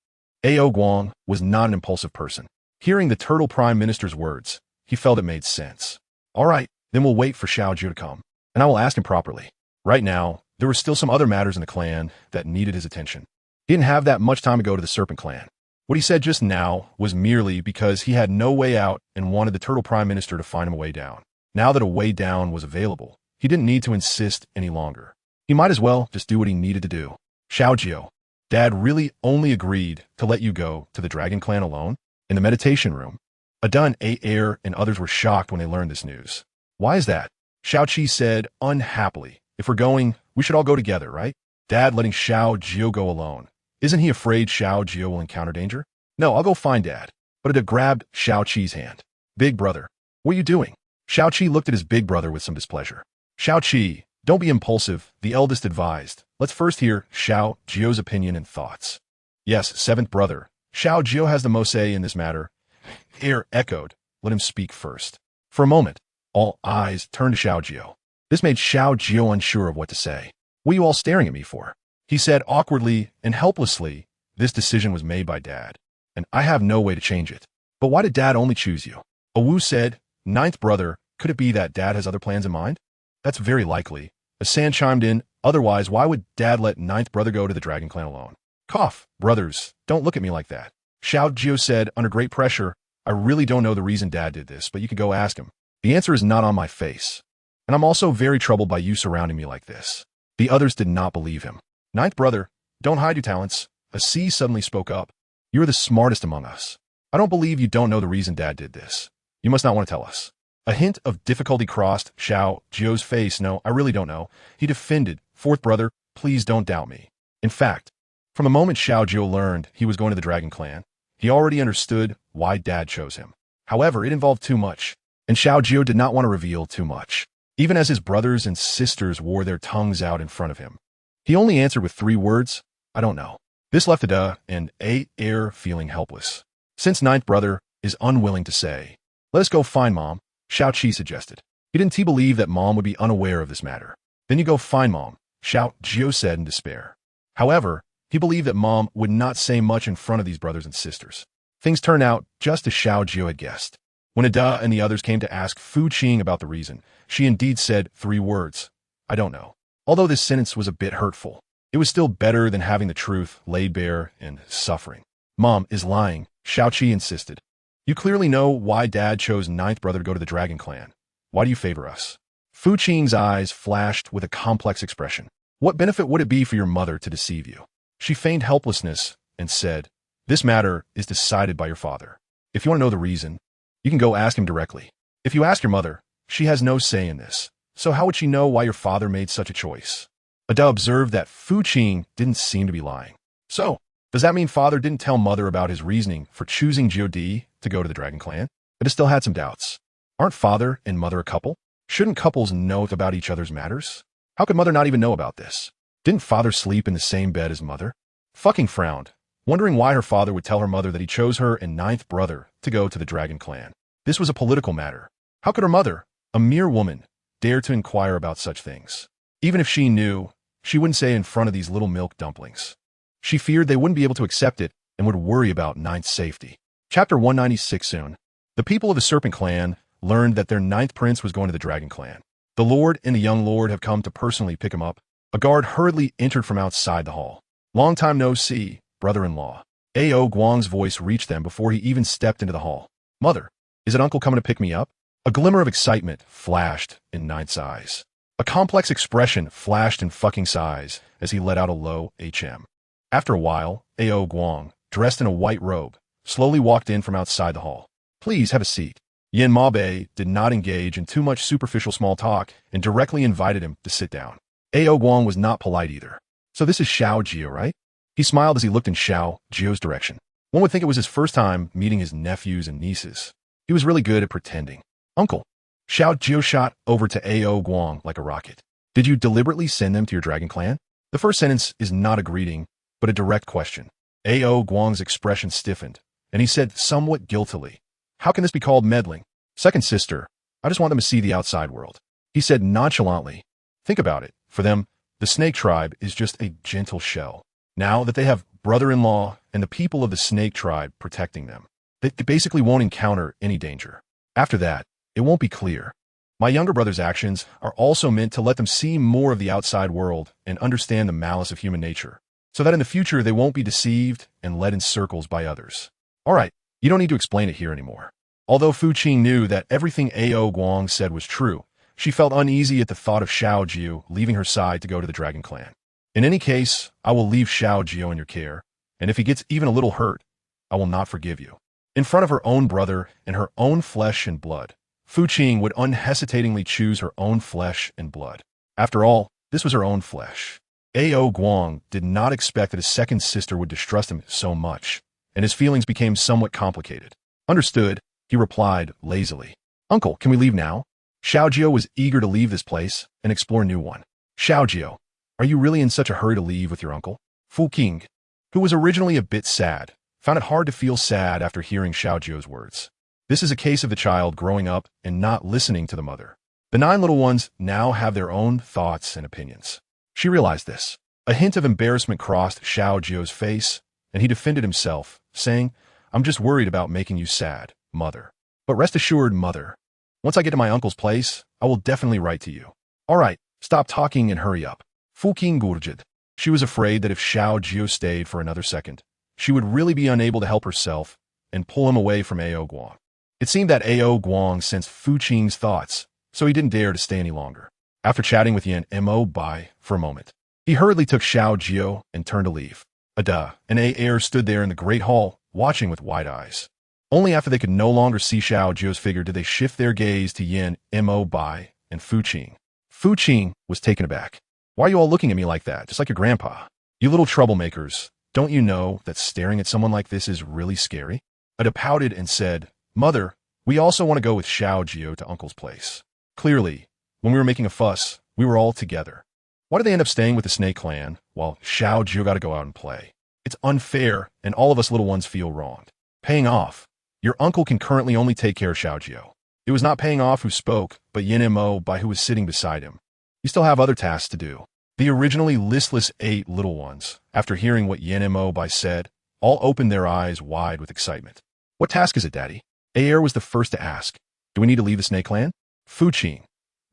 Ao Guang was not an impulsive person. Hearing the Turtle Prime Minister's words, he felt it made sense. All right, then we'll wait for Xiao Jiao to come, and I will ask him properly. Right now, there were still some other matters in the clan that needed his attention. He didn't have that much time to go to the Serpent Clan. What he said just now was merely because he had no way out and wanted the Turtle Prime Minister to find him a way down. Now that a way down was available, he didn't need to insist any longer. He might as well just do what he needed to do. Xiao Jiao, Dad really only agreed to let you go to the Dragon Clan alone? In the meditation room, Adun, A-Air, and others were shocked when they learned this news. Why is that? Xiao Qi said unhappily, if we're going, we should all go together, right? Dad letting Xiao Jiao go alone. Isn't he afraid Xiao Jiao will encounter danger? No, I'll go find Dad. But it grabbed Xiao Qi's hand. Big brother, what are you doing? Xiaoqi looked at his big brother with some displeasure. Xiaoqi, don't be impulsive, the eldest advised. Let's first hear Xiao Jio's opinion and thoughts. Yes, seventh brother. Xiao Jio has the most say in this matter. Air echoed. Let him speak first. For a moment, all eyes turned to Xiao Jio. This made Xiao Jio unsure of what to say. What are you all staring at me for? He said awkwardly and helplessly, this decision was made by Dad, and I have no way to change it. But why did Dad only choose you? Awu said, ninth brother, could it be that Dad has other plans in mind? That's very likely. Asan chimed in, otherwise why would Dad let ninth brother go to the Dragon Clan alone? Cough, brothers, don't look at me like that. Xiao Jio said, under great pressure, I really don't know the reason Dad did this, but you can go ask him. The answer is not on my face. And I'm also very troubled by you surrounding me like this. The others did not believe him. Ninth brother, don't hide your talents. A C suddenly spoke up. You're the smartest among us. I don't believe you don't know the reason Dad did this. You must not want to tell us. A hint of difficulty crossed Xiao Jio's face. No, I really don't know. He defended, fourth brother, please don't doubt me. In fact, from the moment Xiao Jio learned he was going to the Dragon Clan, he already understood why Dad chose him. However, it involved too much, and Xiao Jio did not want to reveal too much, even as his brothers and sisters wore their tongues out in front of him. He only answered with 3 words, I don't know. This left Ada and air feeling helpless. Since ninth brother is unwilling to say, let us go find Mom, Xiao Qi suggested. He didn't believe that Mom would be unaware of this matter. Then you go find Mom, Xiao Jio said in despair. However, he believed that Mom would not say much in front of these brothers and sisters. Things turned out just as Xiao Jio had guessed. When Ada and the others came to ask Fu Qing about the reason, she indeed said 3 words, I don't know. Although this sentence was a bit hurtful, it was still better than having the truth laid bare and suffering. Mom is lying, Xiao Qi insisted. You clearly know why Dad chose ninth brother to go to the Dragon Clan. Why do you favor us? Fu Qing's eyes flashed with a complex expression. What benefit would it be for your mother to deceive you? She feigned helplessness and said, this matter is decided by your father. If you want to know the reason, you can go ask him directly. If you ask your mother, she has no say in this. So how would she know why your father made such a choice? Ada observed that Fu Qing didn't seem to be lying. So, does that mean father didn't tell mother about his reasoning for choosing Jiodi to go to the Dragon Clan? Ada still had some doubts. Aren't father and mother a couple? Shouldn't couples know about each other's matters? How could mother not even know about this? Didn't father sleep in the same bed as mother? Fucking frowned, wondering why her father would tell her mother that he chose her and ninth brother to go to the Dragon Clan. This was a political matter. How could her mother, a mere woman, dare to inquire about such things? Even if she knew, she wouldn't say in front of these little milk dumplings. She feared they wouldn't be able to accept it and would worry about ninth's safety. Chapter 196 soon. The people of the Serpent Clan learned that their ninth prince was going to the Dragon Clan. The Lord and the young Lord have come to personally pick him up. A guard hurriedly entered from outside the hall. Long time no see, brother-in-law. A.O. Guang's voice reached them before he even stepped into the hall. Mother, is it uncle coming to pick me up? A glimmer of excitement flashed in Ninth's eyes. A complex expression flashed in fucking's eyes as he let out a low HM. After a while, A.O. Guang, dressed in a white robe, slowly walked in from outside the hall. Please have a seat. Yin Mabe did not engage in too much superficial small talk and directly invited him to sit down. A.O. Guang was not polite either. So this is Xiao Jio, right? He smiled as he looked in Xiao Jio's direction. One would think it was his first time meeting his nephews and nieces. He was really good at pretending. Uncle. Xiao Jio shot over to A.O. Guang like a rocket. Did you deliberately send them to your Dragon Clan? The first sentence is not a greeting, but a direct question. A.O. Guang's expression stiffened, and he said somewhat guiltily, how can this be called meddling? Second sister, I just want them to see the outside world. He said nonchalantly, think about it. For them, the snake tribe is just a gentle shell. Now that they have brother-in-law and the people of the snake tribe protecting them, they basically won't encounter any danger. After that, it won't be clear. My younger brother's actions are also meant to let them see more of the outside world and understand the malice of human nature, so that in the future they won't be deceived and led in circles by others. All right, you don't need to explain it here anymore. Although Fu Qing knew that everything A.O. Guang said was true, she felt uneasy at the thought of Xiao Jio leaving her side to go to the Dragon Clan. In any case, I will leave Xiao Jio in your care, and if he gets even a little hurt, I will not forgive you. In front of her own brother and her own flesh and blood, Fu Qing would unhesitatingly choose her own flesh and blood. After all, this was her own flesh. A.O. Guang did not expect that his second sister would distrust him so much, and his feelings became somewhat complicated. Understood, he replied lazily. Uncle, can we leave now? Xiaojio was eager to leave this place and explore new one. Xiaojio, are you really in such a hurry to leave with your uncle? Fu Qing, who was originally a bit sad, found it hard to feel sad after hearing Xiaojio's words. This is a case of the child growing up and not listening to the mother. The 9 little ones now have their own thoughts and opinions. She realized this. A hint of embarrassment crossed Xiaojio's face, and he defended himself, saying, I'm just worried about making you sad, mother. But rest assured, mother, once I get to my uncle's place, I will definitely write to you. All right, stop talking and hurry up. Fu Qing gurged. She was afraid that if Xiaojio stayed for another second, she would really be unable to help herself and pull him away from Ao Guang. It seemed that Ao Guang sensed Fu Qing's thoughts, so he didn't dare to stay any longer. After chatting with Yan Mo Bai for a moment, he hurriedly took Xiaojio and turned to leave. Ada and A stood there in the great hall, watching with wide eyes. Only after they could no longer see Xiaojio's figure did they shift their gaze to Yan Mo Bai and Fu Qing. Fu Qing was taken aback. Why are you all looking at me like that, just like your grandpa? You little troublemakers, don't you know that staring at someone like this is really scary? Ada pouted and said, Mother, we also want to go with Xiaojio to Uncle's place. Clearly, when we were making a fuss, we were all together. Why did they end up staying with the Snake Clan while Xiaojio got to go out and play? It's unfair, and all of us little ones feel wronged. Paying off. Your uncle can currently only take care of Xiaojio. It was not Paying Off who spoke, but Yan Mo Bai who was sitting beside him. You still have other tasks to do. The originally listless 8 little ones, after hearing what Yan Mo Bai said, all opened their eyes wide with excitement. What task is it, Daddy? Aer was the first to ask. Do we need to leave the Snake Clan? Fu Qing,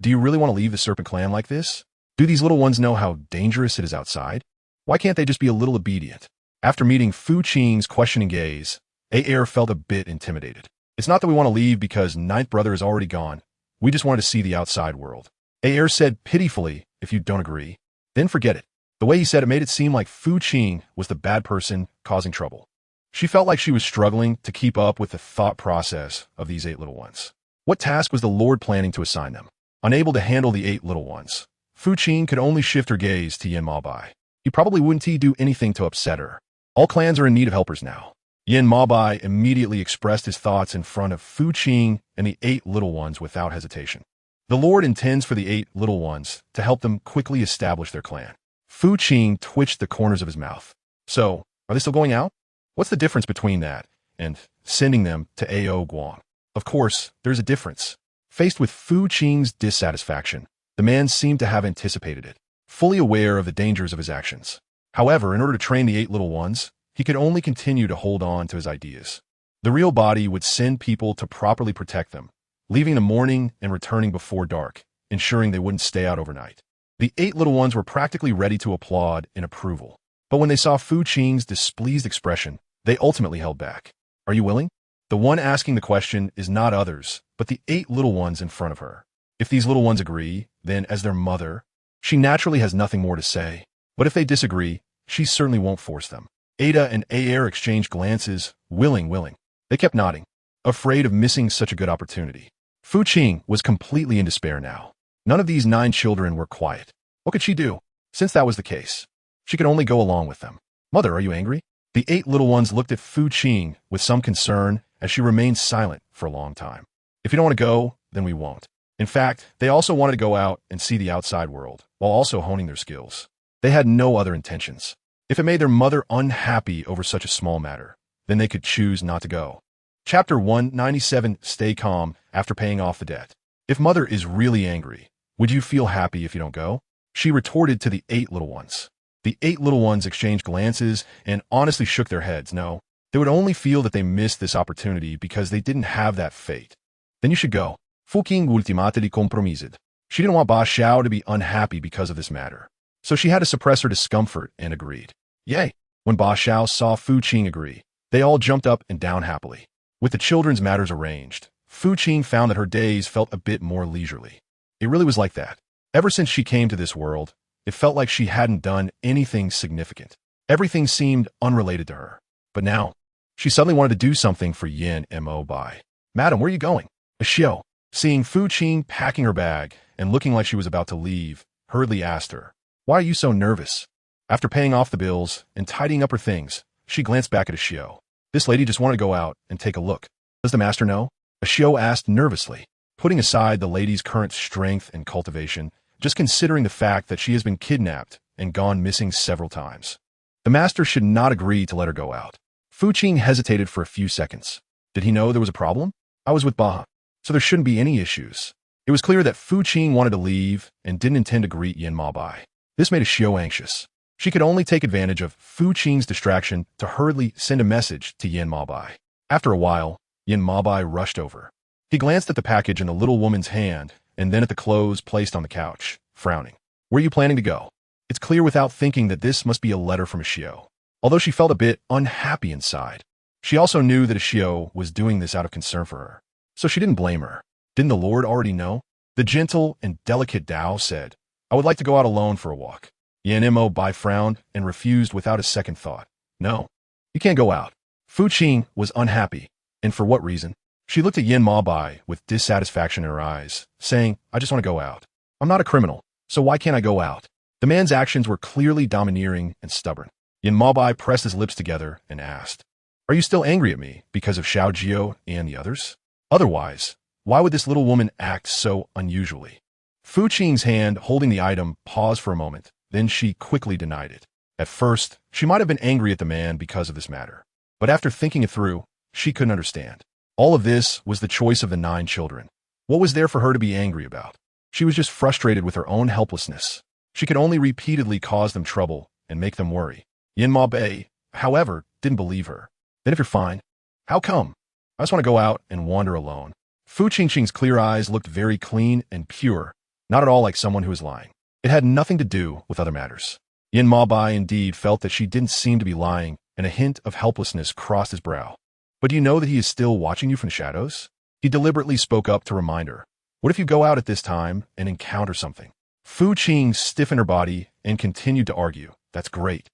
do you really want to leave the Serpent Clan like this? Do these little ones know how dangerous it is outside? Why can't they just be a little obedient? After meeting Fu Qing's questioning gaze, Aer felt a bit intimidated. It's not that we want to leave because 9th brother is already gone. We just wanted to see the outside world. Aer said pitifully, if you don't agree, then forget it. The way he said it made it seem like Fu Qing was the bad person causing trouble. She felt like she was struggling to keep up with the thought process of these 8 little ones. What task was the Lord planning to assign them? Unable to handle the 8 little ones, Fu Qing could only shift her gaze to Yan Mo Bai. He probably wouldn't do anything to upset her. All clans are in need of helpers now. Yan Mo Bai immediately expressed his thoughts in front of Fu Qing and the 8 little ones without hesitation. The Lord intends for the 8 little ones to help them quickly establish their clan. Fu Qing twitched the corners of his mouth. So, are they still going out? What's the difference between that and sending them to Ao Guang? Of course, there's a difference. Faced with Fu Qing's dissatisfaction, the man seemed to have anticipated it, fully aware of the dangers of his actions. However, in order to train the 8 little ones, he could only continue to hold on to his ideas. The real body would send people to properly protect them, leaving in the morning and returning before dark, ensuring they wouldn't stay out overnight. The 8 little ones were practically ready to applaud in approval. But when they saw Fu Qing's displeased expression, they ultimately held back. Are you willing? The one asking the question is not others, but the 8 little ones in front of her. If these little ones agree, then as their mother, she naturally has nothing more to say. But if they disagree, she certainly won't force them. Ada and Aer exchanged glances, willing. They kept nodding, afraid of missing such a good opportunity. Fu Qing was completely in despair now. None of these 9 children were quiet. What could she do? Since that was the case, she could only go along with them. Mother, are you angry? The 8 little ones looked at Fu Qing with some concern as she remained silent for a long time. If you don't want to go, then we won't. In fact, they also wanted to go out and see the outside world, while also honing their skills. They had no other intentions. If it made their mother unhappy over such a small matter, then they could choose not to go. Chapter 197, Stay Calm After Paying Off the Debt. If mother is really angry, would you feel happy if you don't go? She retorted to the 8 little ones. The 8 little ones exchanged glances and honestly shook their heads. No, they would only feel that they missed this opportunity because they didn't have that fate. Then you should go. Fu Qing ultimately compromised. She didn't want Ba Xiao to be unhappy because of this matter, so she had to suppress her discomfort and agreed. Yay! When Ba Xiao saw Fu Qing agree, they all jumped up and down happily. With the children's matters arranged, Fu Qing found that her days felt a bit more leisurely. It really was like that. Ever since she came to this world, it felt like she hadn't done anything significant. Everything seemed unrelated to her. But now, she suddenly wanted to do something for Yan Mo Bai. Madam, where are you going? A Xiao, seeing Fu Qing packing her bag and looking like she was about to leave, hurriedly asked her, Why are you so nervous? After paying off the bills and tidying up her things, she glanced back at a Xiao. This lady just wanted to go out and take a look. Does the master know? A Xiao asked nervously. Putting aside the lady's current strength and cultivation, just considering the fact that she has been kidnapped and gone missing several times, the master should not agree to let her go out. Fu Qing hesitated for a few seconds. Did he know there was a problem? I was with Baha, so there shouldn't be any issues. It was clear that Fu Qing wanted to leave and didn't intend to greet Yin Maobai. This made Xiao anxious. She could only take advantage of Fu Qing's distraction to hurriedly send a message to Yin Maobai. After a while, Yin Maobai rushed over. He glanced at the package in the little woman's hand and then at the clothes placed on the couch, frowning. Where are you planning to go? It's clear without thinking that this must be a letter from Xiao. Although she felt a bit unhappy inside, she also knew that Xiao was doing this out of concern for her. So she didn't blame her. Didn't the Lord already know? The gentle and delicate Dao said, I would like to go out alone for a walk. Yin Maobai frowned and refused without a second thought. No, you can't go out. Fu Qing was unhappy. And for what reason? She looked at Yin Maobai with dissatisfaction in her eyes, saying, I just want to go out. I'm not a criminal, so why can't I go out? The man's actions were clearly domineering and stubborn. Yin Maobai pressed his lips together and asked, Are you still angry at me because of Xiao Jio and the others? Otherwise, why would this little woman act so unusually? Fu Qing's hand holding the item paused for a moment, then she quickly denied it. At first, she might have been angry at the man because of this matter. But after thinking it through, she couldn't understand. All of this was the choice of the 9 children. What was there for her to be angry about? She was just frustrated with her own helplessness. She could only repeatedly cause them trouble and make them worry. Yin Maobai, however, didn't believe her. Then if you're fine, how come? I just want to go out and wander alone. Fu Qing's clear eyes looked very clean and pure, not at all like someone who was lying. It had nothing to do with other matters. Yin Maobai indeed felt that she didn't seem to be lying, and a hint of helplessness crossed his brow. But do you know that he is still watching you from the shadows? He deliberately spoke up to remind her. What if you go out at this time and encounter something? Fu Qing stiffened her body and continued to argue. That's great.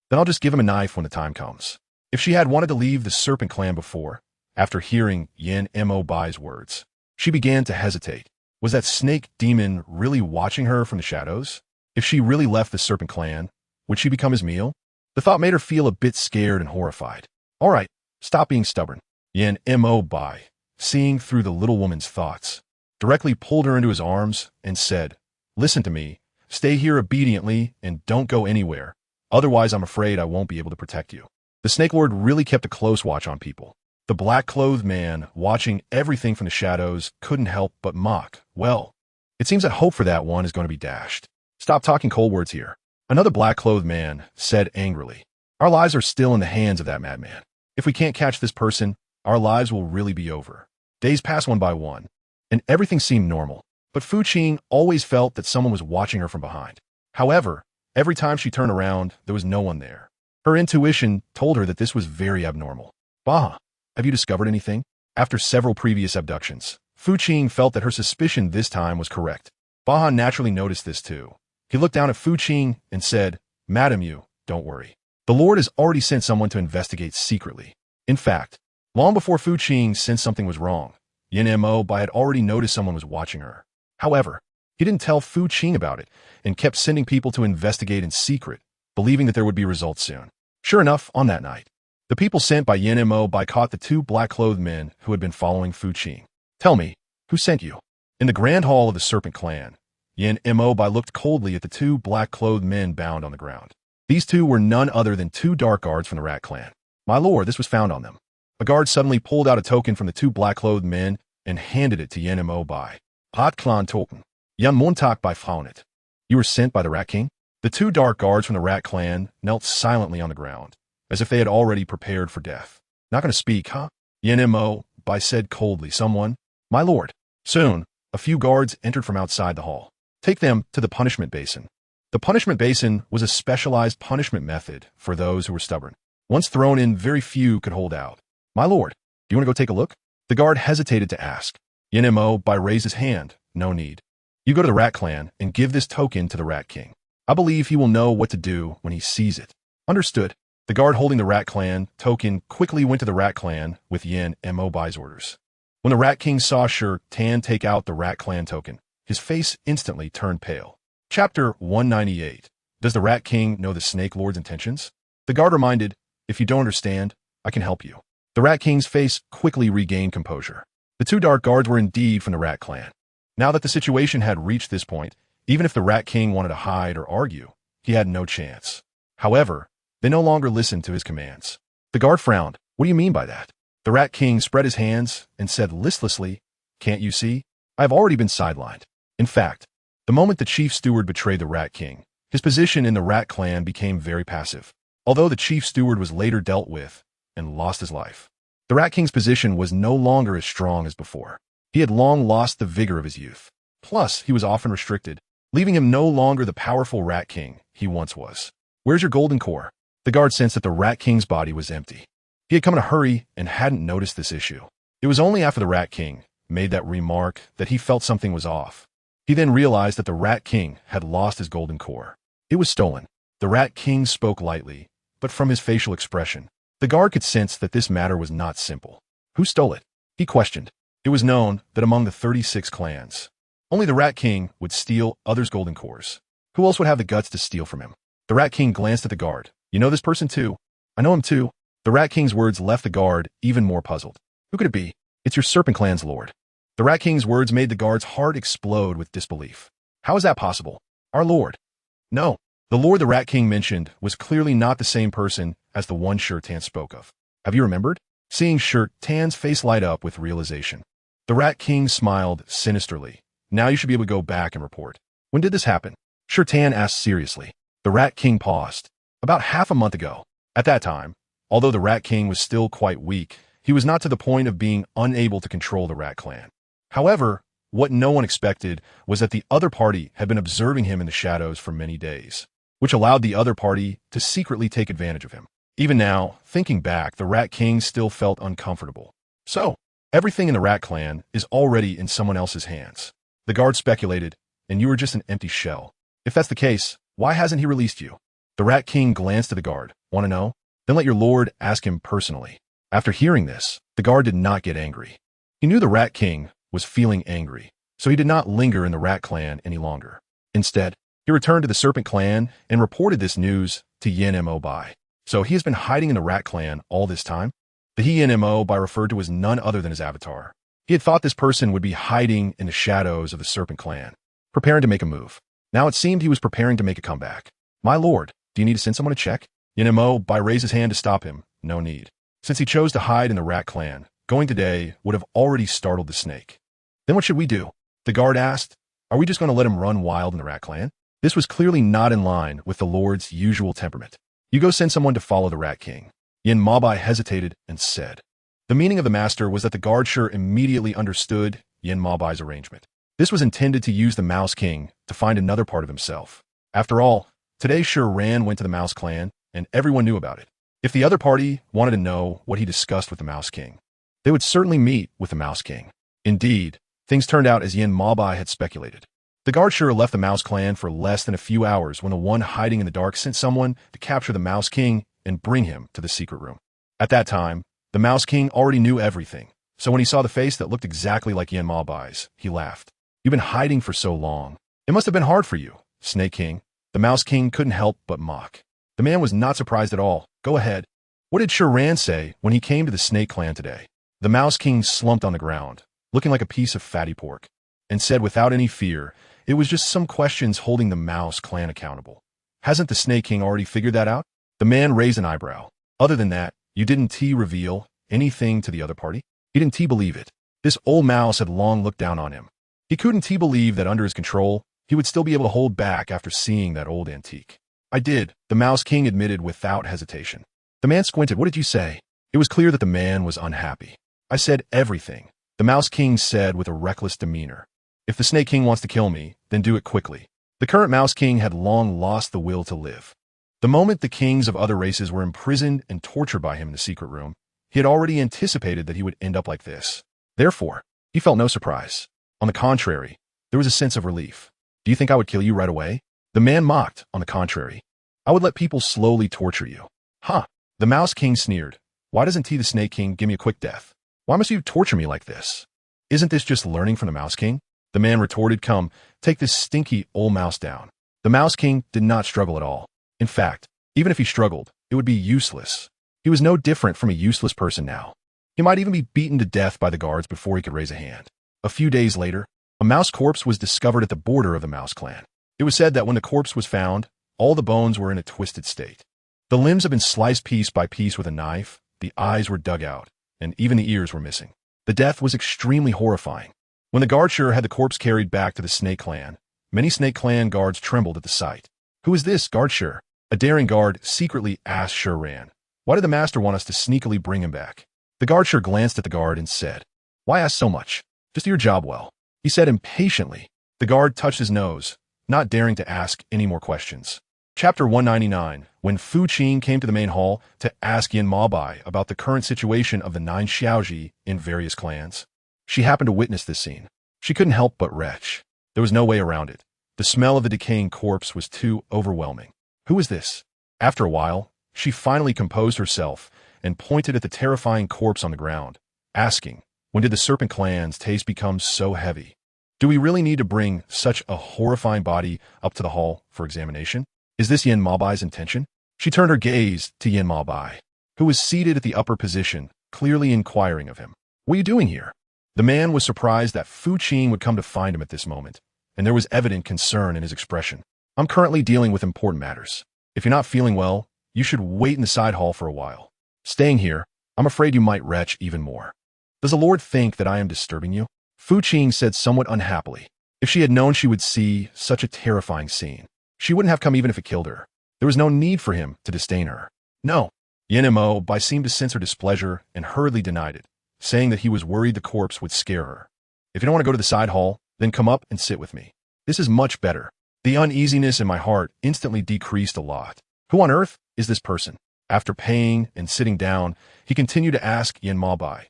Then I'll just give him a knife when the time comes. If she had wanted to leave the Serpent Clan before, after hearing Yin Maobai's words, she began to hesitate. Was that snake demon really watching her from the shadows? If she really left the Serpent Clan, would she become his meal? The thought made her feel a bit scared and horrified. All right, stop being stubborn. Yin Maobai, seeing through the little woman's thoughts, directly pulled her into his arms and said, Listen to me, stay here obediently and don't go anywhere. Otherwise, I'm afraid I won't be able to protect you. The Snake Lord really kept a close watch on people. The black-clothed man, watching everything from the shadows, couldn't help but mock. Well, it seems that hope for that one is going to be dashed. Stop talking cold words here. Another black-clothed man said angrily. Our lives are still in the hands of that madman. If we can't catch this person, our lives will really be over. Days passed one by one, and everything seemed normal. But Fu Qing always felt that someone was watching her from behind. However, every time she turned around, there was no one there. Her intuition told her that this was very abnormal. Baha, have you discovered anything? After several previous abductions, Fu Qing felt that her suspicion this time was correct. Baha naturally noticed this too. He looked down at Fu Qing and said, Madam Yu, don't worry. The Lord has already sent someone to investigate secretly. In fact, long before Fu Qing sensed something was wrong, Yin Maobai had already noticed someone was watching her. However, he didn't tell Fu Qing about it and kept sending people to investigate in secret, believing that there would be results soon. Sure enough, on that night, the people sent by Yin Maobai caught the 2 black-clothed men who had been following Fu Qing. Tell me, who sent you? In the Grand Hall of the Serpent Clan, Yin Maobai looked coldly at the 2 black-clothed men bound on the ground. These 2 were none other than 2 dark guards from the Rat Clan. My lord, this was found on them. A guard suddenly pulled out a token from the 2 black-clothed men and handed it to Yin Maobai. Hat Clan token. Yan Montak by Faunet. You were sent by the Rat King? The 2 dark guards from the Rat Clan knelt silently on the ground, as if they had already prepared for death. Not going to speak, huh? Yin Maobai said coldly. Someone? My lord. Soon, a few guards entered from outside the hall. Take them to the punishment basin. The punishment basin was a specialized punishment method for those who were stubborn. Once thrown in, very few could hold out. My lord, do you want to go take a look? The guard hesitated to ask. Yin Maobai raised his hand. No need. You go to the Rat Clan and give this token to the Rat King. I believe he will know what to do when he sees it. Understood. The guard holding the Rat Clan token quickly went to the Rat Clan with Yin Maobai's orders. When the Rat King saw Sher Tan take out the Rat Clan token, his face instantly turned pale. Chapter 198. Does the Rat King know the Snake Lord's intentions? The guard reminded, if you don't understand, I can help you. The Rat King's face quickly regained composure. The two dark guards were indeed from the Rat Clan. Now that the situation had reached this point, even if the Rat King wanted to hide or argue, he had no chance. However, they no longer listened to his commands. The guard frowned. What do you mean by that? The Rat King spread his hands and said listlessly, "Can't you see? I have already been sidelined." In fact, the moment the chief steward betrayed the Rat King, his position in the Rat Clan became very passive. Although the chief steward was later dealt with and lost his life, the Rat King's position was no longer as strong as before. He had long lost the vigor of his youth. Plus, he was often restricted, leaving him no longer the powerful Rat King he once was. "Where's your golden core?" The guard sensed that the Rat King's body was empty. He had come in a hurry and hadn't noticed this issue. It was only after the Rat King made that remark that he felt something was off. He then realized that the Rat King had lost his golden core. It was stolen. The Rat King spoke lightly, but from his facial expression, the guard could sense that this matter was not simple. Who stole it? He questioned. It was known that among the 36 clans, only the Rat King would steal others' golden cores. Who else would have the guts to steal from him? The Rat King glanced at the guard. "You know this person too?" "I know him too." The Rat King's words left the guard even more puzzled. "Who could it be?" "It's your Serpent Clan's lord." The Rat King's words made the guard's heart explode with disbelief. "How is that possible? Our lord?" "No." The lord the Rat King mentioned was clearly not the same person as the one Shirt Tan spoke of. "Have you remembered?" Seeing Shirt Tan's face light up with realization, the Rat King smiled sinisterly. "Now you should be able to go back and report." "When did this happen?" Shirt Tan asked seriously. The Rat King paused. "About half a month ago." At that time, although the Rat King was still quite weak, he was not to the point of being unable to control the Rat Clan. However, what no one expected was that the other party had been observing him in the shadows for many days, which allowed the other party to secretly take advantage of him. Even now, thinking back, the Rat King still felt uncomfortable. So, everything in the Rat Clan is already in someone else's hands. The guard speculated, and you were just an empty shell. If that's the case, why hasn't he released you? The Rat King glanced at the guard. Want to know? Then let your lord ask him personally. After hearing this, the guard did not get angry. He knew the Rat King was feeling angry, so he did not linger in the Rat Clan any longer. Instead, he returned to the Serpent Clan and reported this news to GiantWolf. So he has been hiding in the Rat Clan all this time? The GiantWolf referred to as none other than his avatar. He had thought this person would be hiding in the shadows of the Serpent Clan, preparing to make a move. Now it seemed he was preparing to make a comeback. "My lord, do you need to send someone to check?" GiantWolf raised his hand to stop him. No need. Since he chose to hide in the Rat Clan, going today would have already startled the snake. "Then what should we do?" the guard asked. "Are we just going to let him run wild in the Rat Clan?" This was clearly not in line with the lord's usual temperament. "You go send someone to follow the Rat King." GiantWolf hesitated and said. The meaning of the master was that the guard sure immediately understood GiantWolf's arrangement. This was intended to use the Mouse King to find another part of himself. After all, today Sure Ran went to the Mouse Clan, and everyone knew about it. If the other party wanted to know what he discussed with the Mouse King, they would certainly meet with the Mouse King. Indeed, things turned out as GiantWolf had speculated. The guard sure left the Mouse Clan for less than a few hours when the one hiding in the dark sent someone to capture the Mouse King and bring him to the secret room. At that time, the Mouse King already knew everything, so when he saw the face that looked exactly like GiantWolf's, he laughed. "You've been hiding for so long. It must have been hard for you, Snake King." The Mouse King couldn't help but mock. The man was not surprised at all. "Go ahead." What did Sure Ran say when he came to the Snake Clan today? The Mouse King slumped on the ground, looking like a piece of fatty pork, and said without any fear, it was just some questions holding the Mouse Clan accountable. Hasn't the Snake King already figured that out? The man raised an eyebrow. Other than that, you didn't reveal anything to the other party? He didn't believe it. This old mouse had long looked down on him. He couldn't believe that under his control, he would still be able to hold back after seeing that old antique. "I did," the Mouse King admitted without hesitation. The man squinted. "What did you say?" It was clear that the man was unhappy. "I said everything," the Mouse King said with a reckless demeanor. "If the Snake King wants to kill me, then do it quickly." The current Mouse King had long lost the will to live. The moment the kings of other races were imprisoned and tortured by him in the secret room, he had already anticipated that he would end up like this. Therefore, he felt no surprise. On the contrary, there was a sense of relief. "Do you think I would kill you right away?" The man mocked. "On the contrary, I would let people slowly torture you." "Huh." The Mouse King sneered. "Why doesn't the Snake King give me a quick death? Why must you torture me like this? Isn't this just learning from the Mouse King?" The man retorted. "Come, take this stinky old mouse down." The Mouse King did not struggle at all. In fact, even if he struggled, it would be useless. He was no different from a useless person now. He might even be beaten to death by the guards before he could raise a hand. A few days later, a mouse corpse was discovered at the border of the Mouse clan. It was said that when the corpse was found, all the bones were in a twisted state. The limbs had been sliced piece by piece with a knife, the eyes were dug out, and even the ears were missing. The death was extremely horrifying. When the guard had the corpse carried back to the Snake clan, many Snake clan guards trembled at the sight. "Who is this, guard Shur?" A daring guard secretly asked Shur Ran. "Why did the master want us to sneakily bring him back?" The guard Shur glanced at the guard and said, "Why ask so much? Just do your job well," he said impatiently. The guard touched his nose, not daring to ask any more questions. Chapter 199. When Fu Qing came to the main hall to ask Yin Maobai about the current situation of the 9 Xiaoji in various clans, she happened to witness this scene. She couldn't help but retch. There was no way around it. The smell of the decaying corpse was too overwhelming. Who is this? After a while, she finally composed herself and pointed at the terrifying corpse on the ground, asking, "When did the Serpent clan's taste become so heavy? Do we really need to bring such a horrifying body up to the hall for examination? Is this Yin Maobai's intention?" She turned her gaze to Yin Maobai, who was seated at the upper position, clearly inquiring of him. "What are you doing here?" The man was surprised that Fu Qing would come to find him at this moment, and there was evident concern in his expression. "I'm currently dealing with important matters. If you're not feeling well, you should wait in the side hall for a while. Staying here, I'm afraid you might retch even more. Does the Lord think that I am disturbing you?" Fu Qing said somewhat unhappily. If she had known she would see such a terrifying scene, she wouldn't have come even if it killed her. There was no need for him to disdain her. "No." Yin Maobai seemed to sense her displeasure and hurriedly denied it, saying that he was worried the corpse would scare her. "If you don't want to go to the side hall, then come up and sit with me. This is much better." The uneasiness in my heart instantly decreased a lot. Who on earth is this person? After paying and sitting down, he continued to ask Yin Maobai,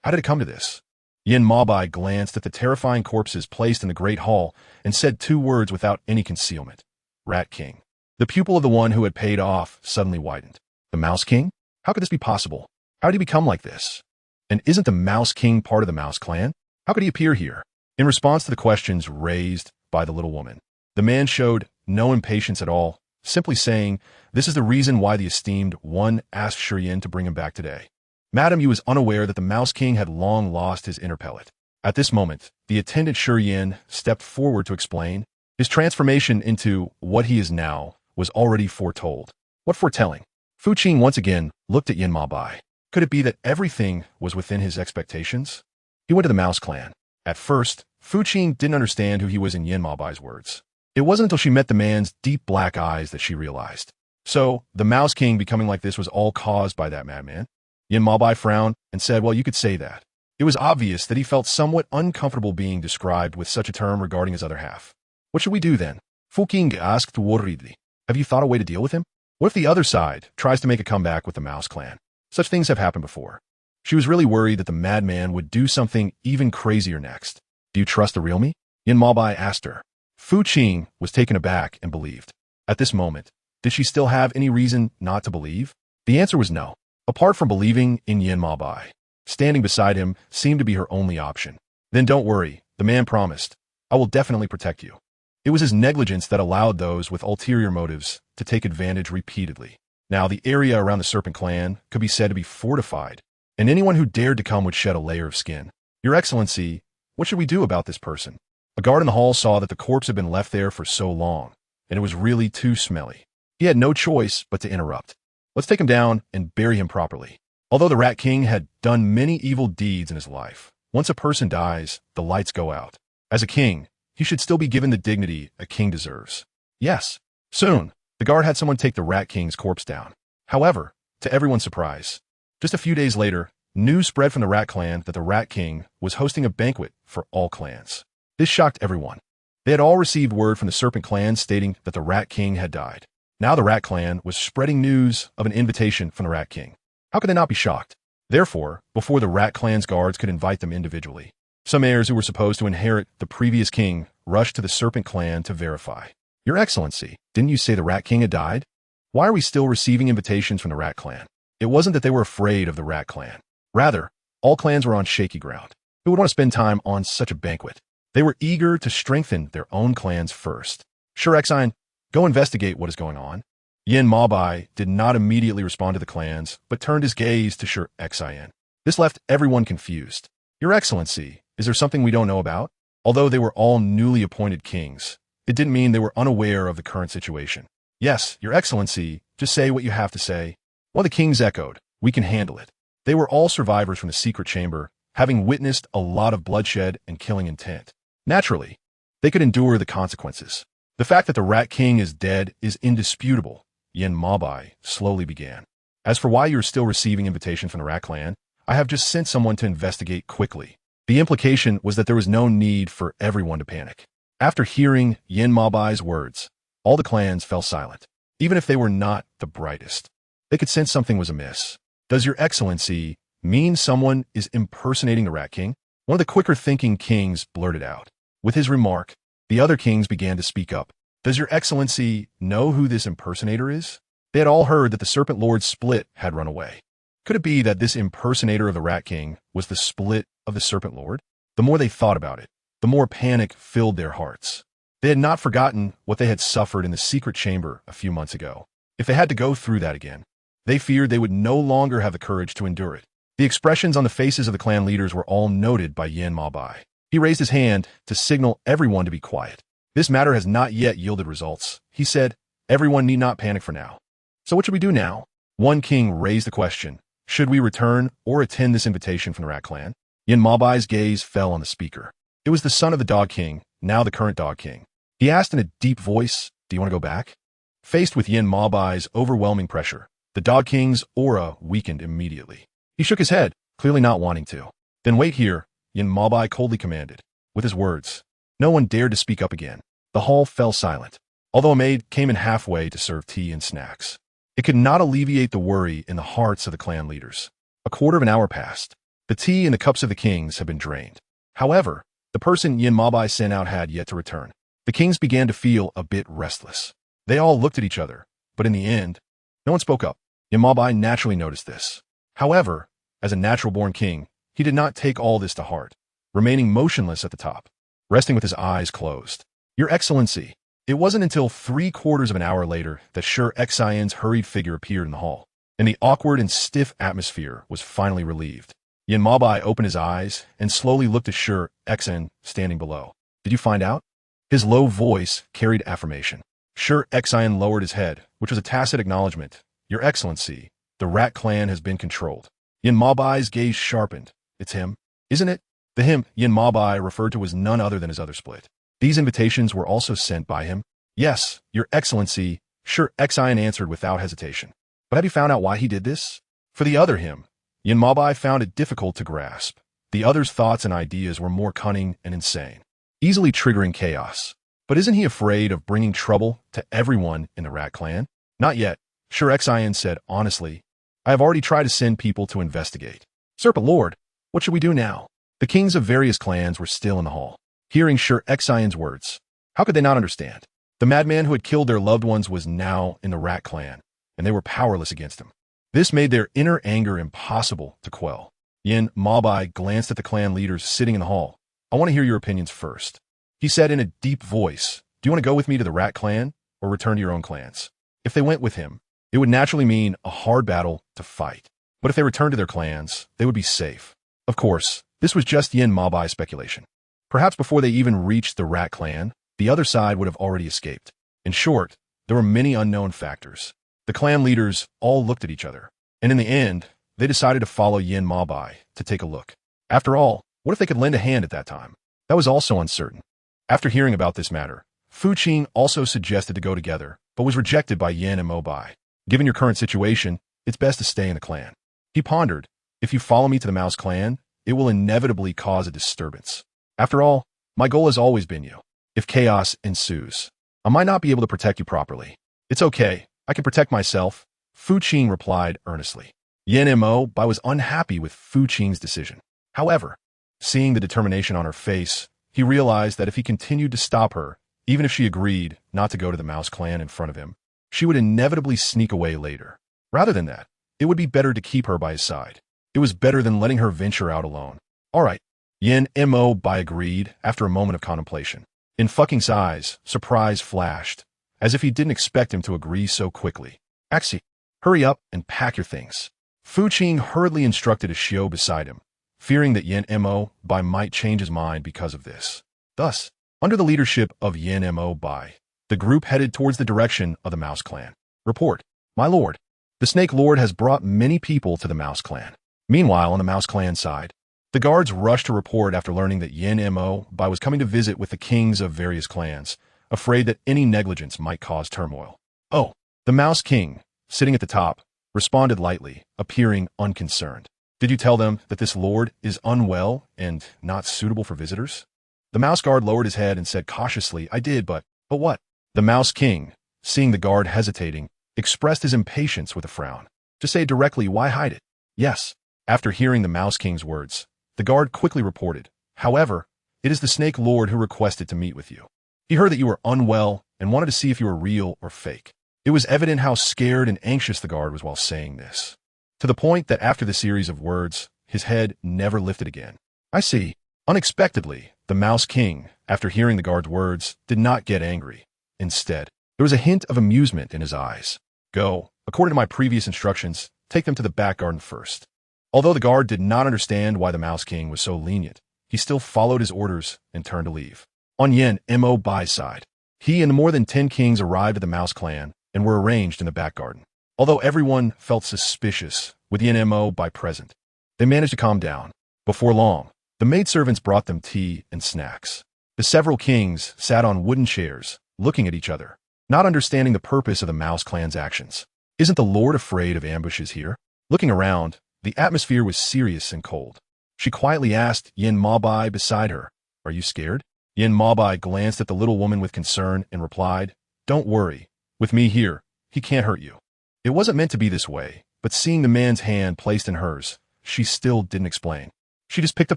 "How did it come to this?" Yin Maobai glanced at the terrifying corpses placed in the great hall and said 2 words without any concealment. "Rat King." The pupil of the one who had paid off suddenly widened. "The Mouse King? How could this be possible? How did he become like this? And isn't the Mouse King part of the Mouse clan? How could he appear here?" In response to the questions raised by the little woman, the man showed no impatience at all, simply saying, "This is the reason why the esteemed one asked Shur Yin to bring him back today. Madam, you was unaware that the Mouse King had long lost his inner pellet." At this moment, the attendant Shur Yin stepped forward to explain. His transformation into what he is now was already foretold. What foretelling? Fu Qing once again looked at Yin Maobai. Could it be that everything was within his expectations? He went to the Mouse clan. At first, Fu Qing didn't understand who he was in Yin Maobai's words. It wasn't until she met the man's deep black eyes that she realized. So, the Mouse King becoming like this was all caused by that madman? Yin Maobai frowned and said, "Well, you could say that." It was obvious that he felt somewhat uncomfortable being described with such a term regarding his other half. "What should we do then?" Fu Qing asked worriedly. "Have you thought a way to deal with him? What if the other side tries to make a comeback with the Mouse clan? Such things have happened before." She was really worried that the madman would do something even crazier next. "Do you trust the real me?" Yin Maobai asked her. Fu Qing was taken aback and believed. At this moment, did she still have any reason not to believe? The answer was no. Apart from believing in Yin Maobai, standing beside him seemed to be her only option. "Then don't worry," the man promised. "I will definitely protect you." It was his negligence that allowed those with ulterior motives to take advantage repeatedly. Now, the area around the Serpent clan could be said to be fortified, and anyone who dared to come would shed a layer of skin. "Your Excellency, what should we do about this person?" A guard in the hall saw that the corpse had been left there for so long, and it was really too smelly. He had no choice but to interrupt. "Let's take him down and bury him properly." Although the Rat King had done many evil deeds in his life, once a person dies, the lights go out. As a king, he should still be given the dignity a king deserves. Yes, soon, the guard had someone take the Rat King's corpse down. However, to everyone's surprise, just a few days later, news spread from the Rat Clan that the Rat King was hosting a banquet for all clans. This shocked everyone. They had all received word from the Serpent clan stating that the Rat King had died. Now the Rat Clan was spreading news of an invitation from the Rat King. How could they not be shocked? Therefore, before the Rat Clan's guards could invite them individually, some heirs who were supposed to inherit the previous king rushed to the Serpent clan to verify. "Your Excellency, didn't you say the Rat King had died? Why are we still receiving invitations from the Rat Clan?" It wasn't that they were afraid of the Rat Clan. Rather, all clans were on shaky ground. Who would want to spend time on such a banquet? They were eager to strengthen their own clans first. "Shur Exine, go investigate what is going on." Yin Maobai did not immediately respond to the clans, but turned his gaze to Shur Exine. This left everyone confused. Your Excellency, is there something we don't know about? Although they were all newly appointed kings, it didn't mean they were unaware of the current situation. Yes, Your Excellency, just say what you have to say. One of the kings echoed, we can handle it. They were all survivors from the secret chamber, having witnessed a lot of bloodshed and killing intent. Naturally, they could endure the consequences. The fact that the Rat King is dead is indisputable, Yin Mabai slowly began. As for why you're still receiving invitations from the Rat Clan, I have just sent someone to investigate quickly. The implication was that there was no need for everyone to panic. After hearing Yin Mabai's words, all the clans fell silent. Even if they were not the brightest, they could sense something was amiss. Does Your Excellency mean someone is impersonating the Rat King? One of the quicker-thinking kings blurted out. With his remark, the other kings began to speak up. Does Your Excellency know who this impersonator is? They had all heard that the Serpent Lord Split had run away. Could it be that this impersonator of the Rat King was the Split of the Serpent Lord? The more they thought about it, the more panic filled their hearts. They had not forgotten what they had suffered in the secret chamber a few months ago. If they had to go through that again, they feared they would no longer have the courage to endure it. The expressions on the faces of the clan leaders were all noted by Yin Mabai. He raised his hand to signal everyone to be quiet. This matter has not yet yielded results. He said, everyone need not panic for now. So what should we do now? One king raised the question. Should we return or attend this invitation from the Rat Clan? Yin Mabai's gaze fell on the speaker. It was the son of the Dog King, now the current Dog King. He asked in a deep voice, do you want to go back? Faced with Yin Mabai's overwhelming pressure, the Dog King's aura weakened immediately. He shook his head, clearly not wanting to. Then wait here, Yin Mabai coldly commanded. With his words, no one dared to speak up again. The hall fell silent, although a maid came in halfway to serve tea and snacks. It could not alleviate the worry in the hearts of the clan leaders. A quarter of an hour passed. The tea and the cups of the kings had been drained. However, the person Yin Mabai sent out had yet to return. The kings began to feel a bit restless. They all looked at each other, but in the end, no one spoke up. Yin Mabai naturally noticed this. However, as a natural-born king, he did not take all this to heart, remaining motionless at the top, resting with his eyes closed. Your Excellency, it wasn't until 3/4 of an hour later that Sher Xian's hurried figure appeared in the hall, and the awkward and stiff atmosphere was finally relieved. Yin Mabai opened his eyes and slowly looked at Sher Xian standing below. Did you find out? His low voice carried affirmation. Sher Xian lowered his head, which was a tacit acknowledgement. Your Excellency, the Rat Clan has been controlled. Yin Mabai's gaze sharpened. It's him, isn't it? The him Yin Mabai referred to was none other than his other split. These invitations were also sent by him. Yes, Your Excellency, Sher Xian answered without hesitation. But have you found out why he did this? For the other him, Yin Mabai found it difficult to grasp. The other's thoughts and ideas were more cunning and insane, easily triggering chaos. But isn't he afraid of bringing trouble to everyone in the Rat Clan? Not yet, Sher Xian said honestly. I have already tried to send people to investigate. Serpent Lord, what should we do now? The kings of various clans were still in the hall, hearing Sher Xian's words. How could they not understand? The madman who had killed their loved ones was now in the Rat Clan, and they were powerless against him. This made their inner anger impossible to quell. Yin Mabai glanced at the clan leaders sitting in the hall. I want to hear your opinions first. He said in a deep voice, do you want to go with me to the Rat Clan or return to your own clans? If they went with him, it would naturally mean a hard battle to fight. But if they returned to their clans, they would be safe. Of course, this was just Yin Mabai's speculation. Perhaps before they even reached the Rat Clan, the other side would have already escaped. In short, there were many unknown factors. The clan leaders all looked at each other, and in the end, they decided to follow Yin Mabai to take a look. After all, what if they could lend a hand at that time? That was also uncertain. After hearing about this matter, Fu Qing also suggested to go together, but was rejected by Yin and Mabai. Given your current situation, it's best to stay in the clan. He pondered, if you follow me to the Mouse Clan, it will inevitably cause a disturbance. After all, my goal has always been you. If chaos ensues, I might not be able to protect you properly. It's okay, I can protect myself, Fu Qing replied earnestly. Yin Mo-Bai was unhappy with Fu Qing's decision. However, seeing the determination on her face, he realized that if he continued to stop her, even if she agreed not to go to the Mouse Clan in front of him, she would inevitably sneak away later. Rather than that, it would be better to keep her by his side. It was better than letting her venture out alone. All right, Yin Mo-Bai agreed after a moment of contemplation. In Fucking's eyes, surprise flashed, as if he didn't expect him to agree so quickly. Axie, hurry up and pack your things. Fu Qing hurriedly instructed a Xiao beside him, fearing that Yin Mo Bai might change his mind because of this. Thus, under the leadership of Yin Mo Bai, the group headed towards the direction of the Mouse Clan. Report, my lord. The Snake Lord has brought many people to the Mouse Clan. Meanwhile, on the Mouse Clan side, the guards rushed to report after learning that Yin Mo Bai was coming to visit with the kings of various clans, afraid that any negligence might cause turmoil. Oh, the Mouse King, sitting at the top, responded lightly, appearing unconcerned. Did you tell them that this lord is unwell and not suitable for visitors? The Mouse Guard lowered his head and said cautiously, I did, but what? The Mouse King, seeing the guard hesitating, expressed his impatience with a frown. To say directly, why hide it? Yes. After hearing the Mouse King's words, the guard quickly reported, however, it is the Snake Lord who requested to meet with you. He heard that you were unwell and wanted to see if you were real or fake. It was evident how scared and anxious the guard was while saying this, to the point that after the series of words, his head never lifted again. I see. Unexpectedly, the Mouse King, after hearing the guard's words, did not get angry. Instead, there was a hint of amusement in his eyes. Go, according to my previous instructions, take them to the back garden first. Although the guard did not understand why the Mouse King was so lenient, he still followed his orders and turned to leave. On Yin Mo Bai's side, he and the more than 10 kings arrived at the Mouse Clan and were arranged in the back garden. Although everyone felt suspicious with Yin Mo Bai present, they managed to calm down. Before long, the maidservants brought them tea and snacks. The several kings sat on wooden chairs, looking at each other, not understanding the purpose of the Mouse Clan's actions. Isn't the Lord afraid of ambushes here? Looking around, the atmosphere was serious and cold. She quietly asked Yin Ma Bai beside her, Are you scared? Yin Ma Bai glanced at the little woman with concern and replied, Don't worry. With me here, he can't hurt you. It wasn't meant to be this way, but seeing the man's hand placed in hers, she still didn't explain. She just picked up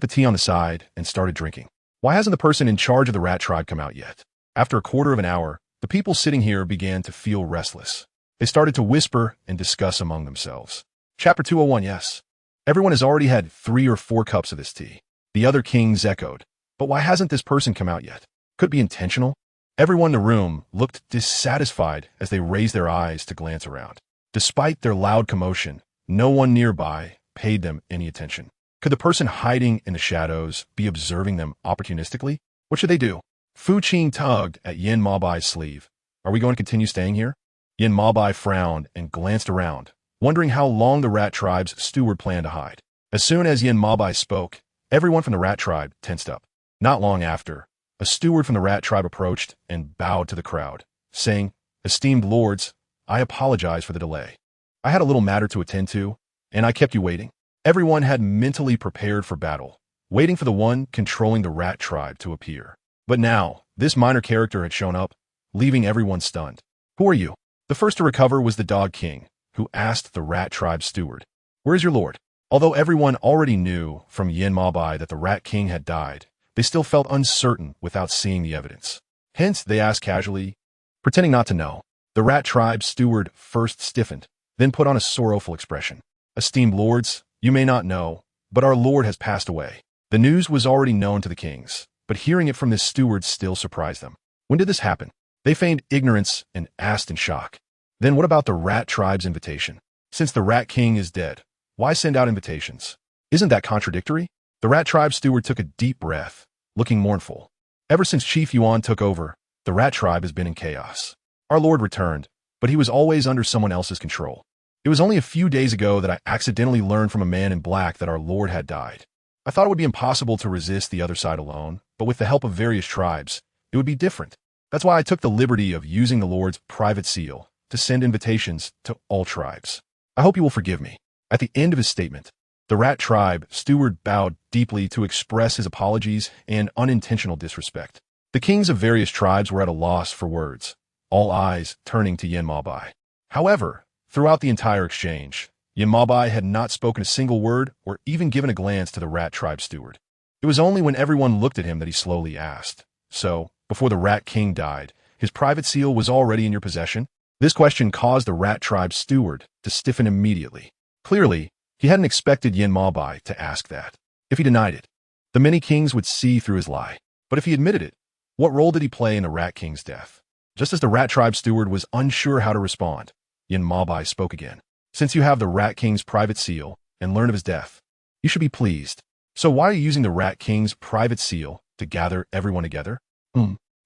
the tea on the side and started drinking. Why hasn't the person in charge of the rat tribe come out yet? After a quarter of an hour, the people sitting here began to feel restless. They started to whisper and discuss among themselves. Chapter 201, yes. Everyone has already had 3 or 4 cups of this tea. The other kings echoed. But why hasn't this person come out yet? Could it be intentional? Everyone in the room looked dissatisfied as they raised their eyes to glance around. Despite their loud commotion, no one nearby paid them any attention. Could the person hiding in the shadows be observing them opportunistically? What should they do? Fu Qing tugged at Yin Ma Bai's sleeve. Are we going to continue staying here? Yin Ma Bai frowned and glanced around, wondering how long the rat tribe's steward planned to hide. As soon as Yin Ma Bai spoke, everyone from the rat tribe tensed up. Not long after, a steward from the rat tribe approached and bowed to the crowd, saying, Esteemed lords, I apologize for the delay. I had a little matter to attend to, and I kept you waiting. Everyone had mentally prepared for battle, waiting for the one controlling the rat tribe to appear. But now, this minor character had shown up, leaving everyone stunned. Who are you? The first to recover was the Dog King, who asked the rat tribe steward, Where is your lord? Although everyone already knew from Yin Ma Bai that the Rat King had died, they still felt uncertain without seeing the evidence. Hence, they asked casually, pretending not to know. The rat tribe steward first stiffened, then put on a sorrowful expression. Esteemed lords, you may not know, but our lord has passed away. The news was already known to the kings, but hearing it from this steward still surprised them. When did this happen? They feigned ignorance and asked in shock. Then what about the rat tribe's invitation? Since the Rat King is dead, why send out invitations? Isn't that contradictory? The rat tribe steward took a deep breath, looking mournful. Ever since Chief Yuan took over, the rat tribe has been in chaos. Our lord returned, but he was always under someone else's control. It was only a few days ago that I accidentally learned from a man in black that our lord had died. I thought it would be impossible to resist the other side alone, but with the help of various tribes, it would be different. That's why I took the liberty of using the Lord's private seal to send invitations to all tribes. I hope you will forgive me. At the end of his statement, the rat tribe steward bowed deeply to express his apologies and unintentional disrespect. The kings of various tribes were at a loss for words, all eyes turning to Yin Ma Bai. However, throughout the entire exchange, Yin Ma Bai had not spoken a single word or even given a glance to the rat tribe steward. It was only when everyone looked at him that he slowly asked, So, before the Rat King died, his private seal was already in your possession? This question caused the rat tribe steward to stiffen immediately. Clearly, he hadn't expected Yin Ma Bai to ask that. If he denied it, the many kings would see through his lie. But if he admitted it, what role did he play in the Rat King's death? Just as the rat tribe steward was unsure how to respond, Yin Ma Bai spoke again. Since you have the Rat King's private seal and learned of his death, you should be pleased. So why are you using the Rat King's private seal to gather everyone together?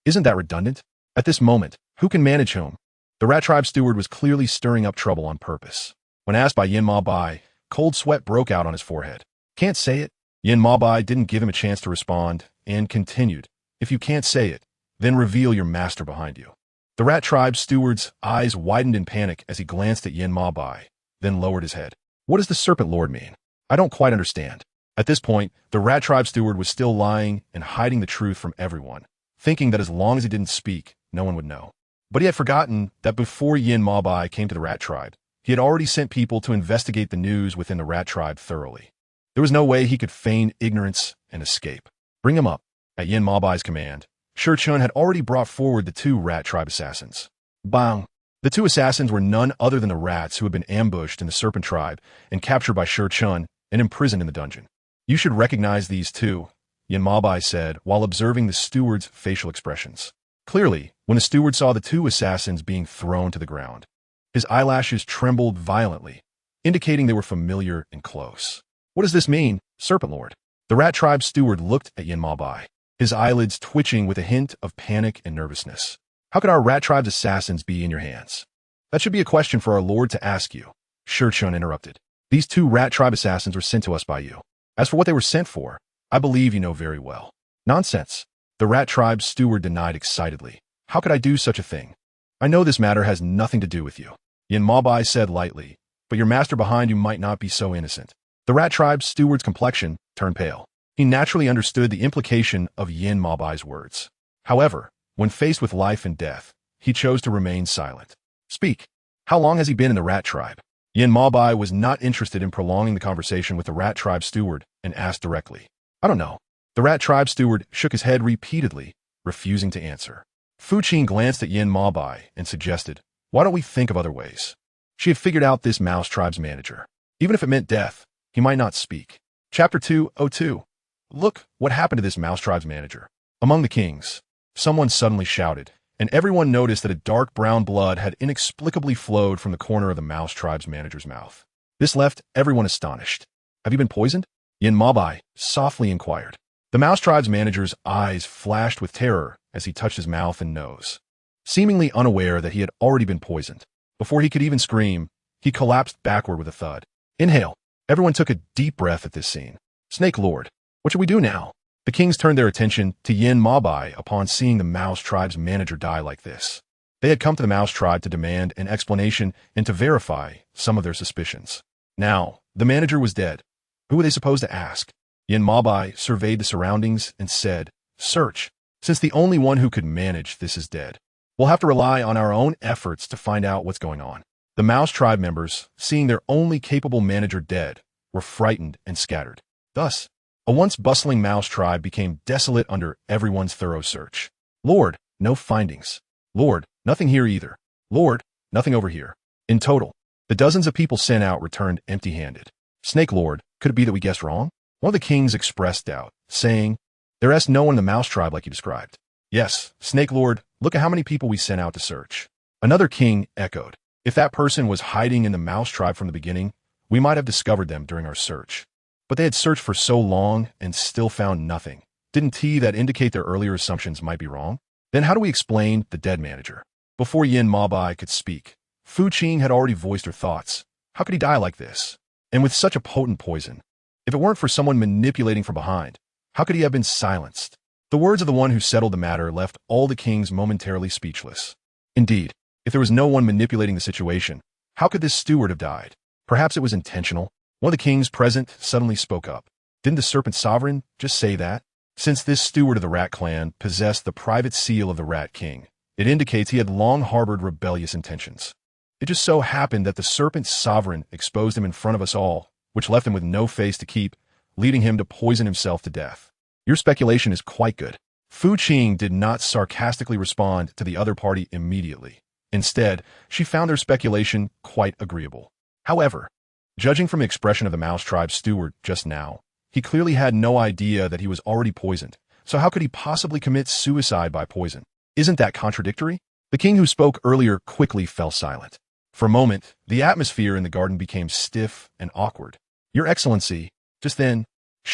Isn't that redundant? At this moment, who can manage whom? The Rat Tribe steward was clearly stirring up trouble on purpose. When asked by Yin Ma Bai, cold sweat broke out on his forehead. Can't say it? Yin Ma Bai didn't give him a chance to respond and continued. If you can't say it, then reveal your master behind you. The Rat Tribe steward's eyes widened in panic as he glanced at Yin Ma Bai, then lowered his head. What does the Serpent Lord mean? I don't quite understand. At this point, the Rat Tribe steward was still lying and hiding the truth from everyone, thinking that as long as he didn't speak, no one would know. But he had forgotten that before Yin Ma Bai came to the Rat Tribe, he had already sent people to investigate the news within the Rat Tribe thoroughly. There was no way he could feign ignorance and escape. Bring him up. At Yin Ma Bai's command, Shi Chun had already brought forward the 2 Rat Tribe assassins. Bang! The 2 assassins were none other than the rats who had been ambushed in the Serpent Tribe and captured by Shi Chun and imprisoned in the dungeon. You should recognize these 2, Yin Ma Bai said while observing the steward's facial expressions. Clearly, when the steward saw the 2 assassins being thrown to the ground, his eyelashes trembled violently, indicating they were familiar and close. What does this mean, Serpent Lord? The Rat Tribe steward looked at Yin Ma Bai, his eyelids twitching with a hint of panic and nervousness. How could our Rat Tribe's assassins be in your hands? That should be a question for our Lord to ask you, Shi Chun interrupted. These 2 Rat Tribe assassins were sent to us by you. As for what they were sent for, I believe you know very well. Nonsense. The Rat Tribe steward denied excitedly. How could I do such a thing? I know this matter has nothing to do with you, Yin Ma Bai said lightly, but your master behind you might not be so innocent. The Rat Tribe steward's complexion turned pale. He naturally understood the implication of Yin Ma Bai's words. However, when faced with life and death, he chose to remain silent. Speak. How long has he been in the Rat Tribe? Yin Ma Bai was not interested in prolonging the conversation with the Rat Tribe steward and asked directly. I don't know. The Rat Tribe steward shook his head repeatedly, refusing to answer. Fu Qing glanced at Yin Ma Bai and suggested, why don't we think of other ways? She had figured out this Mouse Tribe's manager. Even if it meant death, he might not speak. Chapter 202. Look, what happened to this Mouse Tribe's manager? Among the kings, someone suddenly shouted, and everyone noticed that a dark brown blood had inexplicably flowed from the corner of the Mouse Tribe's manager's mouth. This left everyone astonished. Have you been poisoned? Yin Ma Bai softly inquired. The Mouse Tribe's manager's eyes flashed with terror as he touched his mouth and nose, seemingly unaware that he had already been poisoned. Before he could even scream, he collapsed backward with a thud. Inhale. Everyone took a deep breath at this scene. Snake Lord, what should we do now? The kings turned their attention to Yin Ma Bai upon seeing the Mouse Tribe's manager die like this. They had come to the Mouse Tribe to demand an explanation and to verify some of their suspicions. Now, the manager was dead. Who were they supposed to ask? Yin Ma Bai surveyed the surroundings and said, Search. Since the only one who could manage this is dead, we'll have to rely on our own efforts to find out what's going on. The Mouse Tribe members, seeing their only capable manager dead, were frightened and scattered. Thus, a once bustling Mouse Tribe became desolate under everyone's thorough search. Lord, no findings. Lord, nothing here either. Lord, nothing over here. In total, the dozens of people sent out returned empty-handed. Snake Lord, could it be that we guessed wrong? One of the kings expressed doubt, saying, There is no one in the Mouse Tribe like you described. Yes, Snake Lord, look at how many people we sent out to search. Another king echoed. If that person was hiding in the Mouse Tribe from the beginning, we might have discovered them during our search. But they had searched for so long and still found nothing. Didn't that indicate their earlier assumptions might be wrong? Then how do we explain the dead manager? Before Yin Ma Bai could speak, Fu Qing had already voiced her thoughts. How could he die like this? And with such a potent poison? If it weren't for someone manipulating from behind, how could he have been silenced? The words of the one who settled the matter left all the kings momentarily speechless. Indeed, if there was no one manipulating the situation, how could this steward have died? Perhaps it was intentional. One of the kings present suddenly spoke up. Didn't the Serpent Sovereign just say that? Since this steward of the Rat Clan possessed the private seal of the Rat King, it indicates he had long harbored rebellious intentions. It just so happened that the Serpent Sovereign exposed him in front of us all, which left him with no face to keep, leading him to poison himself to death. Your speculation is quite good. Fu Qing did not sarcastically respond to the other party immediately. Instead, she found their speculation quite agreeable. However, judging from the expression of the Mouse Tribe steward just now, he clearly had no idea that he was already poisoned, so how could he possibly commit suicide by poison? Isn't that contradictory? The king who spoke earlier quickly fell silent. For a moment, the atmosphere in the garden became stiff and awkward. Your Excellency, just then,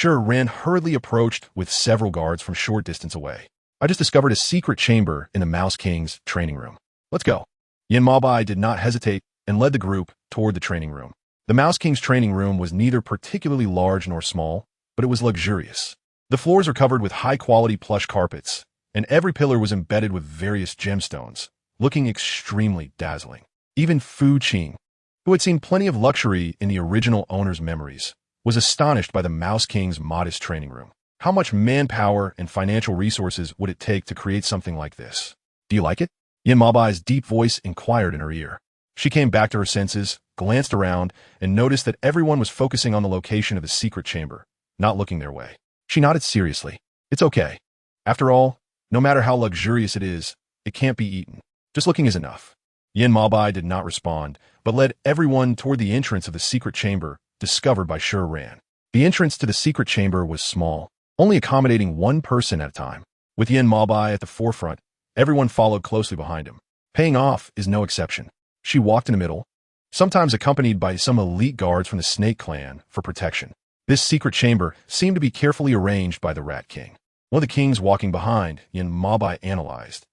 Ran hurriedly approached with several guards from short distance away. I just discovered a secret chamber in the Mouse King's training room. Let's go. Yin Maobai did not hesitate and led the group toward the training room. The Mouse King's training room was neither particularly large nor small, but it was luxurious. The floors were covered with high-quality plush carpets, and every pillar was embedded with various gemstones, looking extremely dazzling. Even Fu Qing, who had seen plenty of luxury in the original owner's memories, was astonished by the Mouse King's modest training room. How much manpower and financial resources would it take to create something like this? Do you like it? Yin Maobai's deep voice inquired in her ear. She came back to her senses, glanced around, and noticed that everyone was focusing on the location of the secret chamber, not looking their way. She nodded seriously. It's okay. After all, no matter how luxurious it is, it can't be eaten. Just looking is enough. Yin Maobai did not respond, but led everyone toward the entrance of the secret chamber discovered by Ran. The entrance to the secret chamber was small, only accommodating one person at a time. With Yin Maobai at the forefront, everyone followed closely behind him. Paying off is no exception. She walked in the middle, sometimes accompanied by some elite guards from the Snake Clan for protection. This secret chamber seemed to be carefully arranged by the Rat King. One of the kings walking behind, Yin Maobai analyzed.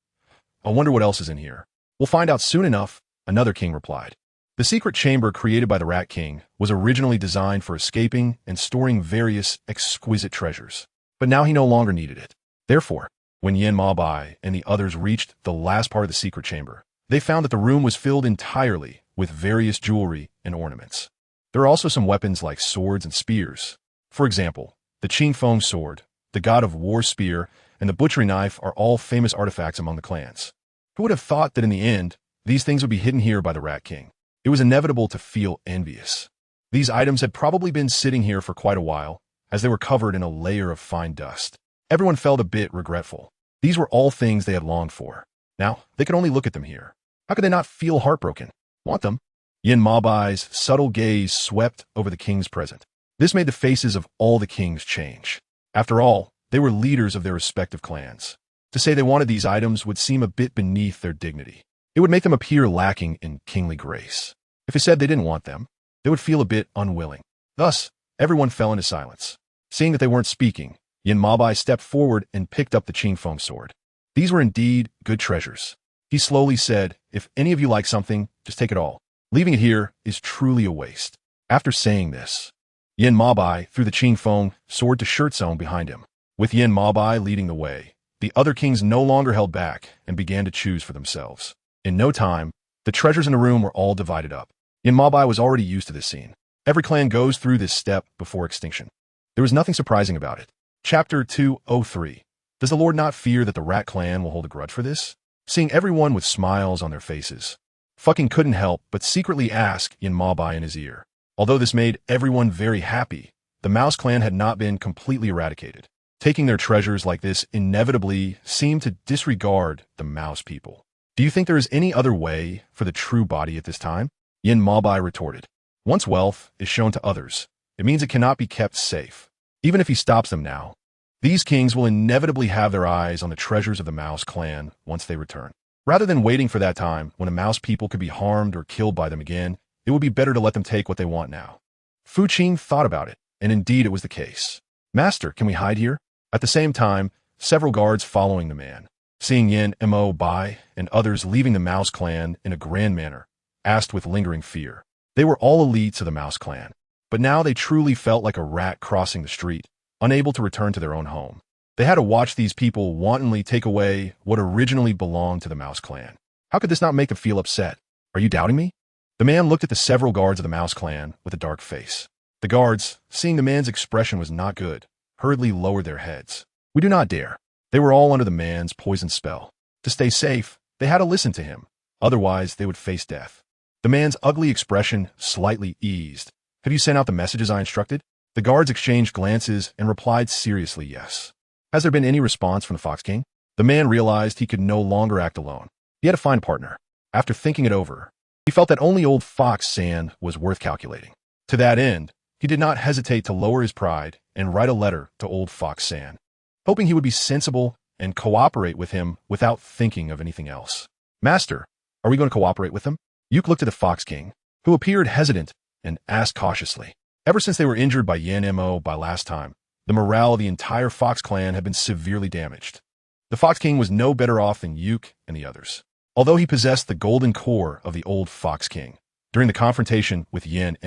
I wonder what else is in here. We'll find out soon enough, another king replied. The secret chamber created by the Rat King was originally designed for escaping and storing various exquisite treasures. But now he no longer needed it. Therefore, when Yin Maobai and the others reached the last part of the secret chamber, they found that the room was filled entirely with various jewelry and ornaments. There are also some weapons like swords and spears. For example, the Qing sword, the god of war spear, and the butchery knife are all famous artifacts among the clans. Who would have thought that in the end, these things would be hidden here by the Rat King? It was inevitable to feel envious. These items had probably been sitting here for quite a while, as they were covered in a layer of fine dust. Everyone felt a bit regretful. These were all things they had longed for. Now, they could only look at them here. How could they not feel heartbroken? Want them? Yin Maobai's subtle gaze swept over the king's present. This made the faces of all the kings change. After all, they were leaders of their respective clans. To say they wanted these items would seem a bit beneath their dignity. It would make them appear lacking in kingly grace. If they said they didn't want them, they would feel a bit unwilling. Thus, everyone fell into silence. Seeing that they weren't speaking, Yin Maobai stepped forward and picked up the Qing sword. These were indeed good treasures. He slowly said, if any of you like something, just take it all. Leaving it here is truly a waste. After saying this, Yin Maobai threw the Qing sword to shirt zone behind him. With Yin Maobai leading the way, the other kings no longer held back and began to choose for themselves. In no time, the treasures in the room were all divided up. Yin Maobai was already used to this scene. Every clan goes through this step before extinction. There was nothing surprising about it. Chapter 203. Does the Lord not fear that the Rat Clan will hold a grudge for this? Seeing everyone with smiles on their faces, Fucking couldn't help but secretly ask Yin Maobai in his ear. Although this made everyone very happy, the Mouse Clan had not been completely eradicated. Taking their treasures like this inevitably seemed to disregard the Mouse people. Do you think there is any other way for the true body at this time? Yin Maobai retorted. Once wealth is shown to others, it means it cannot be kept safe. Even if he stops them now, these kings will inevitably have their eyes on the treasures of the Mouse Clan once they return. Rather than waiting for that time when the Mouse people could be harmed or killed by them again, it would be better to let them take what they want now. Fu Qing thought about it, and indeed it was the case. Master, can we hide here? At the same time, several guards following the man, seeing Yin Maobai and others leaving the Mouse Clan in a grand manner, asked with lingering fear. They were all elites of the Mouse Clan, but now they truly felt like a rat crossing the street, unable to return to their own home. They had to watch these people wantonly take away what originally belonged to the Mouse Clan. How could this not make them feel upset? Are you doubting me? The man looked at the several guards of the Mouse Clan with a dark face. The guards, seeing the man's expression was not good, hurriedly lowered their heads. We do not dare. They were all under the man's poison spell. To stay safe, they had to listen to him. Otherwise, they would face death. The man's ugly expression slightly eased. Have you sent out the messages I instructed? The guards exchanged glances and replied seriously yes. Has there been any response from the Fox King? The man realized he could no longer act alone. He had to find a partner. After thinking it over, he felt that only old Fox San was worth calculating. To that end, he did not hesitate to lower his pride and write a letter to old Fox San, hoping he would be sensible and cooperate with him without thinking of anything else. Master, are we going to cooperate with him? Yuke looked at the Fox King, who appeared hesitant, and asked cautiously. Ever since they were injured by Yan by last time, the morale of the entire Fox clan had been severely damaged. The Fox King was no better off than Yuke and the others. Although he possessed the golden core of the old Fox King, during the confrontation with Yan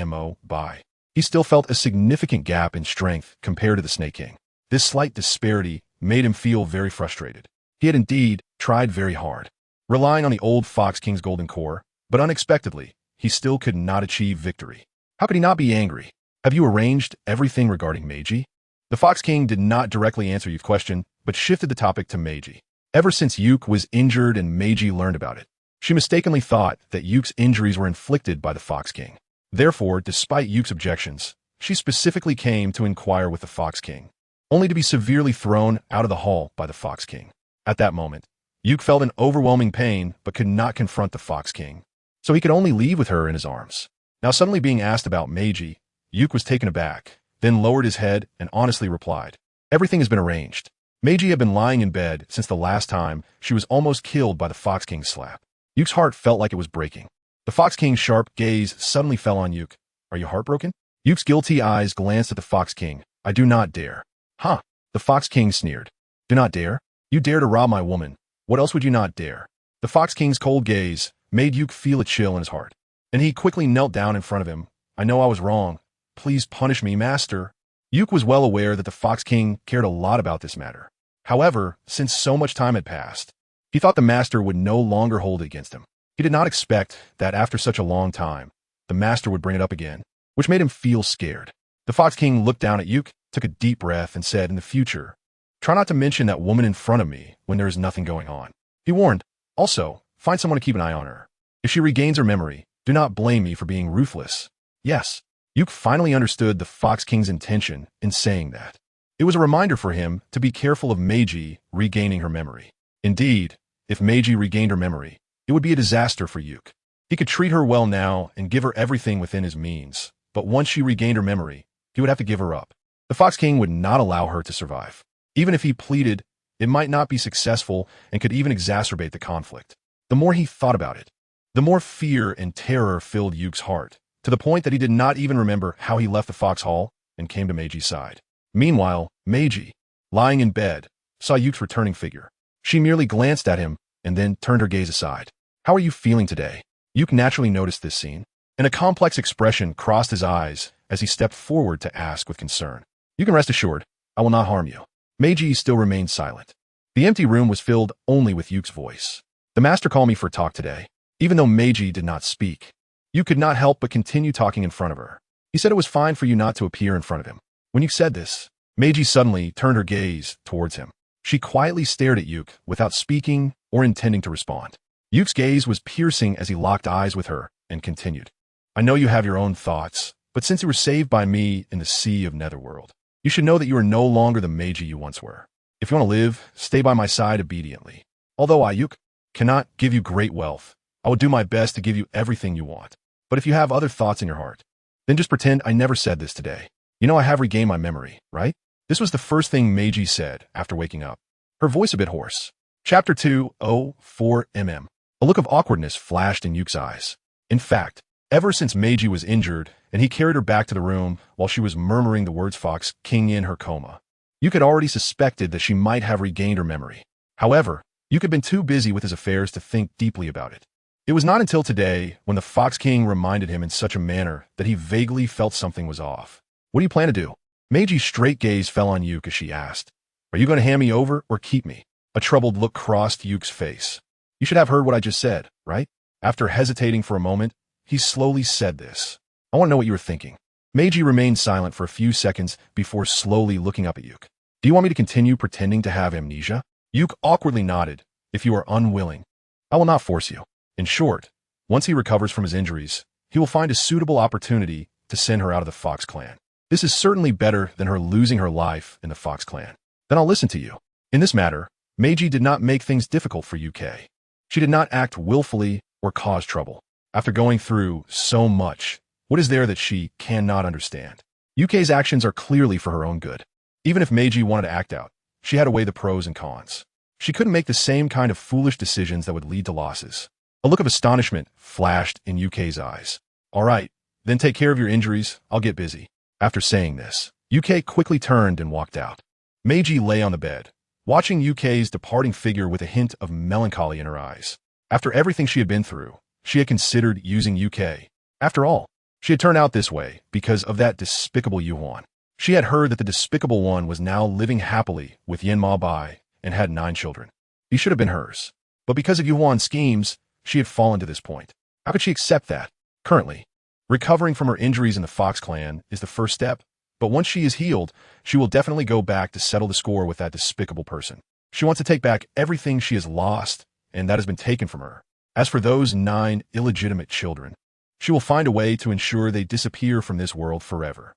Bai, he still felt a significant gap in strength compared to the Snake King. This slight disparity made him feel very frustrated. He had indeed tried very hard, relying on the old Fox King's golden core, but unexpectedly, he still could not achieve victory. How could he not be angry? Have you arranged everything regarding Meiji? The Fox King did not directly answer Yuke's question, but shifted the topic to Meiji. Ever since Yuke was injured and Meiji learned about it, she mistakenly thought that Yuke's injuries were inflicted by the Fox King. Therefore, despite Yuke's objections, she specifically came to inquire with the Fox King, only to be severely thrown out of the hall by the Fox King. At that moment, Yuke felt an overwhelming pain but could not confront the Fox King, so he could only leave with her in his arms. Now suddenly being asked about Meiji, Yuke was taken aback, then lowered his head and honestly replied, "Everything has been arranged. Meiji had been lying in bed since the last time she was almost killed by the Fox King's slap." Yuke's heart felt like it was breaking. The Fox King's sharp gaze suddenly fell on Yuke. "Are you heartbroken?" Yuke's guilty eyes glanced at the Fox King. "I do not dare." "Huh?" The Fox King sneered. "Do not dare? You dare to rob my woman. What else would you not dare?" The Fox King's cold gaze made Yuke feel a chill in his heart, and he quickly knelt down in front of him. "I know I was wrong. Please punish me, master." Yuke was well aware that the Fox King cared a lot about this matter. However, since so much time had passed, he thought the master would no longer hold it against him. He did not expect that after such a long time, the master would bring it up again, which made him feel scared. The Fox King looked down at Yuke, took a deep breath, and said, "In the future, try not to mention that woman in front of me when there is nothing going on." He warned, "Also, find someone to keep an eye on her. If she regains her memory, do not blame me for being ruthless." Yes, Yuke finally understood the Fox King's intention in saying that. It was a reminder for him to be careful of Meiji regaining her memory. Indeed, if Meiji regained her memory, it would be a disaster for Yuke. He could treat her well now and give her everything within his means, but once she regained her memory, he would have to give her up. The Fox King would not allow her to survive. Even if he pleaded, it might not be successful and could even exacerbate the conflict. The more he thought about it, the more fear and terror filled Yuke's heart, to the point that he did not even remember how he left the Fox Hall and came to Meiji's side. Meanwhile, Meiji, lying in bed, saw Yuke's returning figure. She merely glanced at him and then turned her gaze aside. "How are you feeling today?" Yuke naturally noticed this scene, and a complex expression crossed his eyes as he stepped forward to ask with concern. "You can rest assured, I will not harm you." Meiji still remained silent. The empty room was filled only with Yuke's voice. "The master called me for a talk today." Even though Meiji did not speak, Yuke could not help but continue talking in front of her. "He said it was fine for you not to appear in front of him." When Yuke said this, Meiji suddenly turned her gaze towards him. She quietly stared at Yuke without speaking or intending to respond. Yuke's gaze was piercing as he locked eyes with her and continued. "I know you have your own thoughts, but since you were saved by me in the sea of Netherworld, you should know that you are no longer the Meiji you once were. If you want to live, stay by my side obediently. Although I, Yuke, cannot give you great wealth, I will do my best to give you everything you want. But if you have other thoughts in your heart, then just pretend I never said this today. You know I have regained my memory, right?" This was the first thing Meiji said after waking up, her voice a bit hoarse. Chapter 204 A look of awkwardness flashed in Yuke's eyes. In fact, ever since Meiji was injured and he carried her back to the room while she was murmuring the words Fox King in her coma, Yuke had already suspected that she might have regained her memory. However, Yuke had been too busy with his affairs to think deeply about it. It was not until today when the Fox King reminded him in such a manner that he vaguely felt something was off. "What do you plan to do?" Meiji's straight gaze fell on Yuke as she asked, "Are you going to hand me over or keep me?" A troubled look crossed Yuke's face. "You should have heard what I just said, right?" After hesitating for a moment, he slowly said this. "I want to know what you were thinking." Meiji remained silent for a few seconds before slowly looking up at Yuke. "Do you want me to continue pretending to have amnesia?" Yuke awkwardly nodded. "If you are unwilling, I will not force you." In short, once he recovers from his injuries, he will find a suitable opportunity to send her out of the Fox clan. This is certainly better than her losing her life in the Fox clan. Then I'll listen to you. In this matter, Meiji did not make things difficult for Yuke. She did not act willfully or cause trouble. After going through so much, what is there that she cannot understand? Yuke's actions are clearly for her own good. Even if Meiji wanted to act out, she had to weigh the pros and cons. She couldn't make the same kind of foolish decisions that would lead to losses. A look of astonishment flashed in UK's eyes. All right, then take care of your injuries. I'll get busy. After saying this, UK quickly turned and walked out. Meiji lay on the bed, watching UK's departing figure with a hint of melancholy in her eyes. After everything she had been through, she had considered using UK. After all, she had turned out this way because of that despicable Yuan. She had heard that the despicable one was now living happily with Yin Ma Bai and had 9 children. These should have been hers. But because of Yuan's schemes, she had fallen to this point. How could she accept that? Currently, recovering from her injuries in the Fox clan is the first step, but once she is healed, she will definitely go back to settle the score with that despicable person. She wants to take back everything she has lost and that has been taken from her. As for those 9 illegitimate children, she will find a way to ensure they disappear from this world forever.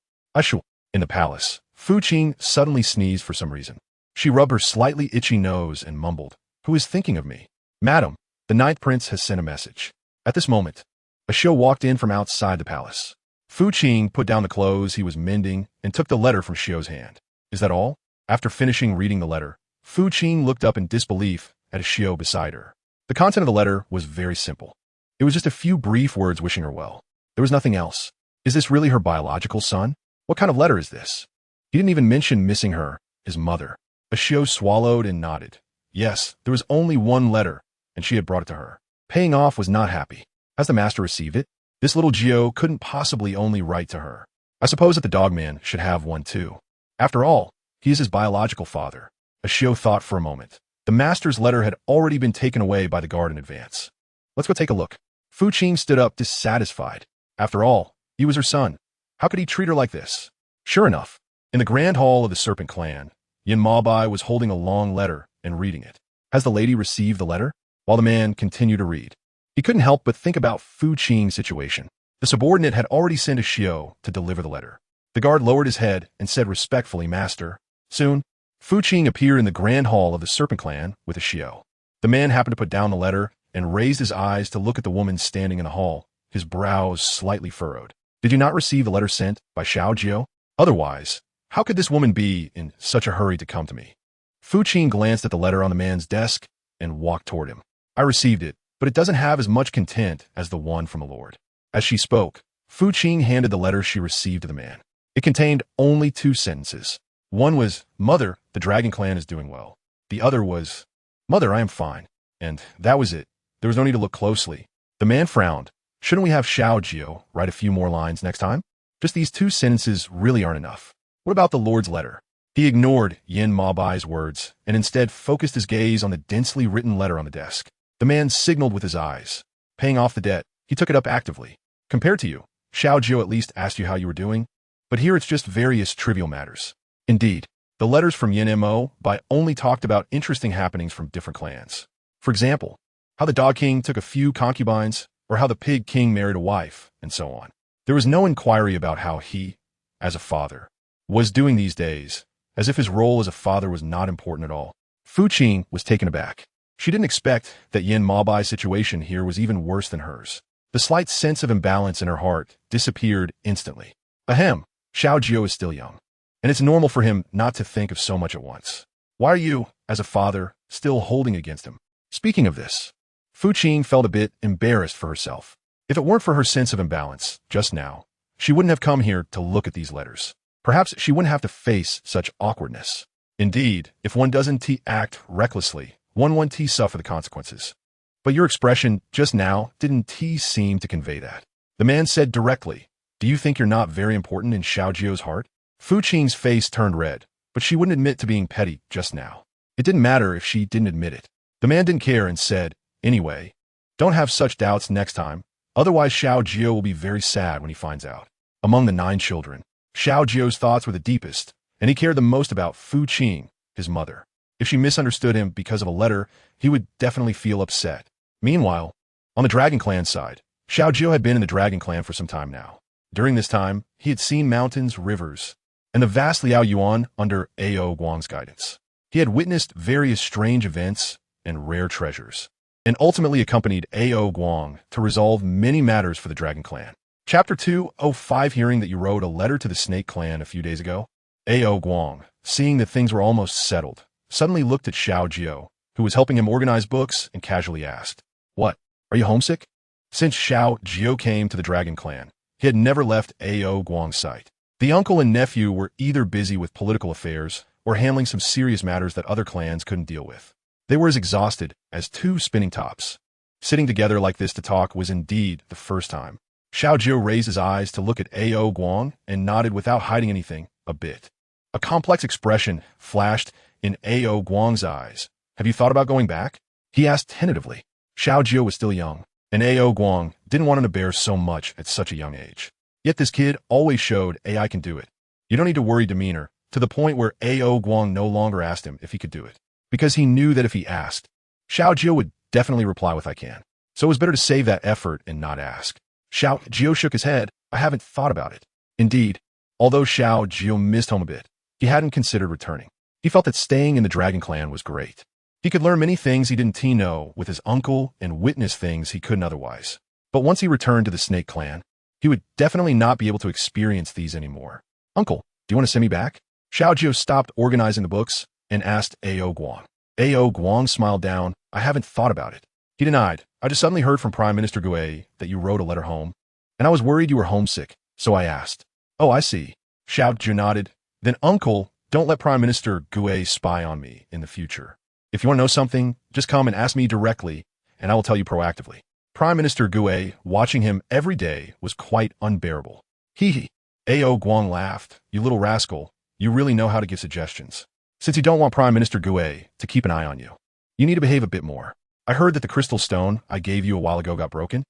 In the palace, Fu Qing suddenly sneezed for some reason. She rubbed her slightly itchy nose and mumbled, "Who is thinking of me? Madam, the 9th prince has sent a message." At this moment, a show walked in from outside the palace. Fu Qing put down the clothes he was mending and took the letter from Shio's hand. "Is that all?" After finishing reading the letter, Fu Qing looked up in disbelief at Shio beside her. The content of the letter was very simple. It was just a few brief words wishing her well. There was nothing else. Is this really her biological son? What kind of letter is this? He didn't even mention missing her, his mother. Shio swallowed and nodded. Yes, there was only one letter, and she had brought it to her. Paying off was not happy. Has the master received it? This little Gio couldn't possibly only write to her. I suppose that the dogman should have one too. After all, he is his biological father. Shio thought for a moment. The master's letter had already been taken away by the guard in advance. Let's go take a look. Fu Qing stood up dissatisfied. After all, he was her son. How could he treat her like this? Sure enough, in the grand hall of the Serpent Clan, Yin Ma Bai was holding a long letter and reading it. Has the lady received the letter? While the man continued to read, he couldn't help but think about Fu Qing's situation. The subordinate had already sent a Shio to deliver the letter. The guard lowered his head and said respectfully, "Master." Soon, Fu Qing appeared in the grand hall of the Serpent Clan with a Shio. The man happened to put down the letter and raised his eyes to look at the woman standing in the hall, his brows slightly furrowed. "Did you not receive the letter sent by Xiao Jiao? Otherwise, how could this woman be in such a hurry to come to me?" Fu Qing glanced at the letter on the man's desk and walked toward him. "I received it, but it doesn't have as much content as the one from the Lord." As she spoke, Fu Qing handed the letter she received to the man. It contained only 2 sentences. One was, "Mother, the Dragon Clan is doing well." The other was, "Mother, I am fine." And that was it. There was no need to look closely. The man frowned. Shouldn't we have Xiao Jiao write a few more lines next time? Just these 2 sentences really aren't enough. What about the Lord's letter? He ignored Yin Ma Bai's words and instead focused his gaze on the densely written letter on the desk. The man signaled with his eyes. Paying off the debt, he took it up actively. "Compared to you, Xiao Jiao at least asked you how you were doing, but here it's just various trivial matters." Indeed, the letters from Yin Mo Bai only talked about interesting happenings from different clans. For example, how the Dog King took a few concubines, or how the Pig King married a wife, and so on. There was no inquiry about how he, as a father, was doing these days, as if his role as a father was not important at all. Fu Qing was taken aback. She didn't expect that Yin Ma Bai's situation here was even worse than hers. The slight sense of imbalance in her heart disappeared instantly. Ahem, Xiao Jiao is still young, and it's normal for him not to think of so much at once. Why are you, as a father, still holding against him? Speaking of this, Fu Qing felt a bit embarrassed for herself. If it weren't for her sense of imbalance just now, she wouldn't have come here to look at these letters. Perhaps she wouldn't have to face such awkwardness. Indeed, if one doesn't act recklessly, one won't suffer the consequences. But your expression just now didn't seem to convey that. The man said directly, "Do you think you're not very important in Xiao Jiao's heart?" Fu Qing's face turned red, but she wouldn't admit to being petty just now. It didn't matter if she didn't admit it. The man didn't care and said, "Anyway, don't have such doubts next time, otherwise Xiao Jiao will be very sad when he finds out." Among the 9 children, Xiao Jiao's thoughts were the deepest, and he cared the most about Fu Qing, his mother. If she misunderstood him because of a letter, he would definitely feel upset. Meanwhile, on the Dragon Clan side, Xiao Jiao had been in the Dragon Clan for some time now. During this time, he had seen mountains, rivers, and the vast Liao Yuan under Ao Guang's guidance. He had witnessed various strange events and rare treasures, and ultimately accompanied Ao Guang to resolve many matters for the Dragon Clan. Chapter 205. Hearing that you wrote a letter to the Snake Clan a few days ago, Ao Guang, seeing that things were almost settled, suddenly looked at Xiao Jiao, who was helping him organize books, and casually asked, "What? Are you homesick? Since Xiao Jiu came to the Dragon Clan, he had never left Ao Guang's sight. The uncle and nephew were either busy with political affairs or handling some serious matters that other clans couldn't deal with. They were as exhausted as two spinning tops. Sitting together like this to talk was indeed the first time. Xiao Jiu raised his eyes to look at Ao Guang and nodded without hiding anything a bit. A complex expression flashed in Ao Guang's eyes. Have you thought about going back? He asked tentatively. Xiao Jiu was still young, and Ao Guang didn't want him to bear so much at such a young age. Yet this kid always showed I can do it. You don't need to worry demeanor, to the point where Ao Guang no longer asked him if he could do it, because he knew that if he asked, Xiao Jiu would definitely reply with I can. So it was better to save that effort and not ask. Xiao Jiu shook his head. I haven't thought about it. Indeed, although Xiao Jiu missed home a bit, he hadn't considered returning. He felt that staying in the Dragon Clan was great. He could learn many things he didn't know with his uncle and witness things he couldn't otherwise. But once he returned to the Snake Clan, he would definitely not be able to experience these anymore. Uncle, do you want to send me back? Xiao Jiu stopped organizing the books and asked Ao Guang. Ao Guang smiled down. I haven't thought about it. He denied. I just suddenly heard from Prime Minister Gui that you wrote a letter home, and I was worried you were homesick, so I asked. Oh, I see. Xiao Jiu nodded. Then, Uncle, don't let Prime Minister Gui spy on me in the future. If you want to know something, just come and ask me directly, and I will tell you proactively. Prime Minister Gui, watching him every day, was quite unbearable. Hee hee. Ao Guang laughed. You little rascal, you really know how to give suggestions. Since you don't want Prime Minister Gui to keep an eye on you, you need to behave a bit more. I heard that the crystal stone I gave you a while ago got broken.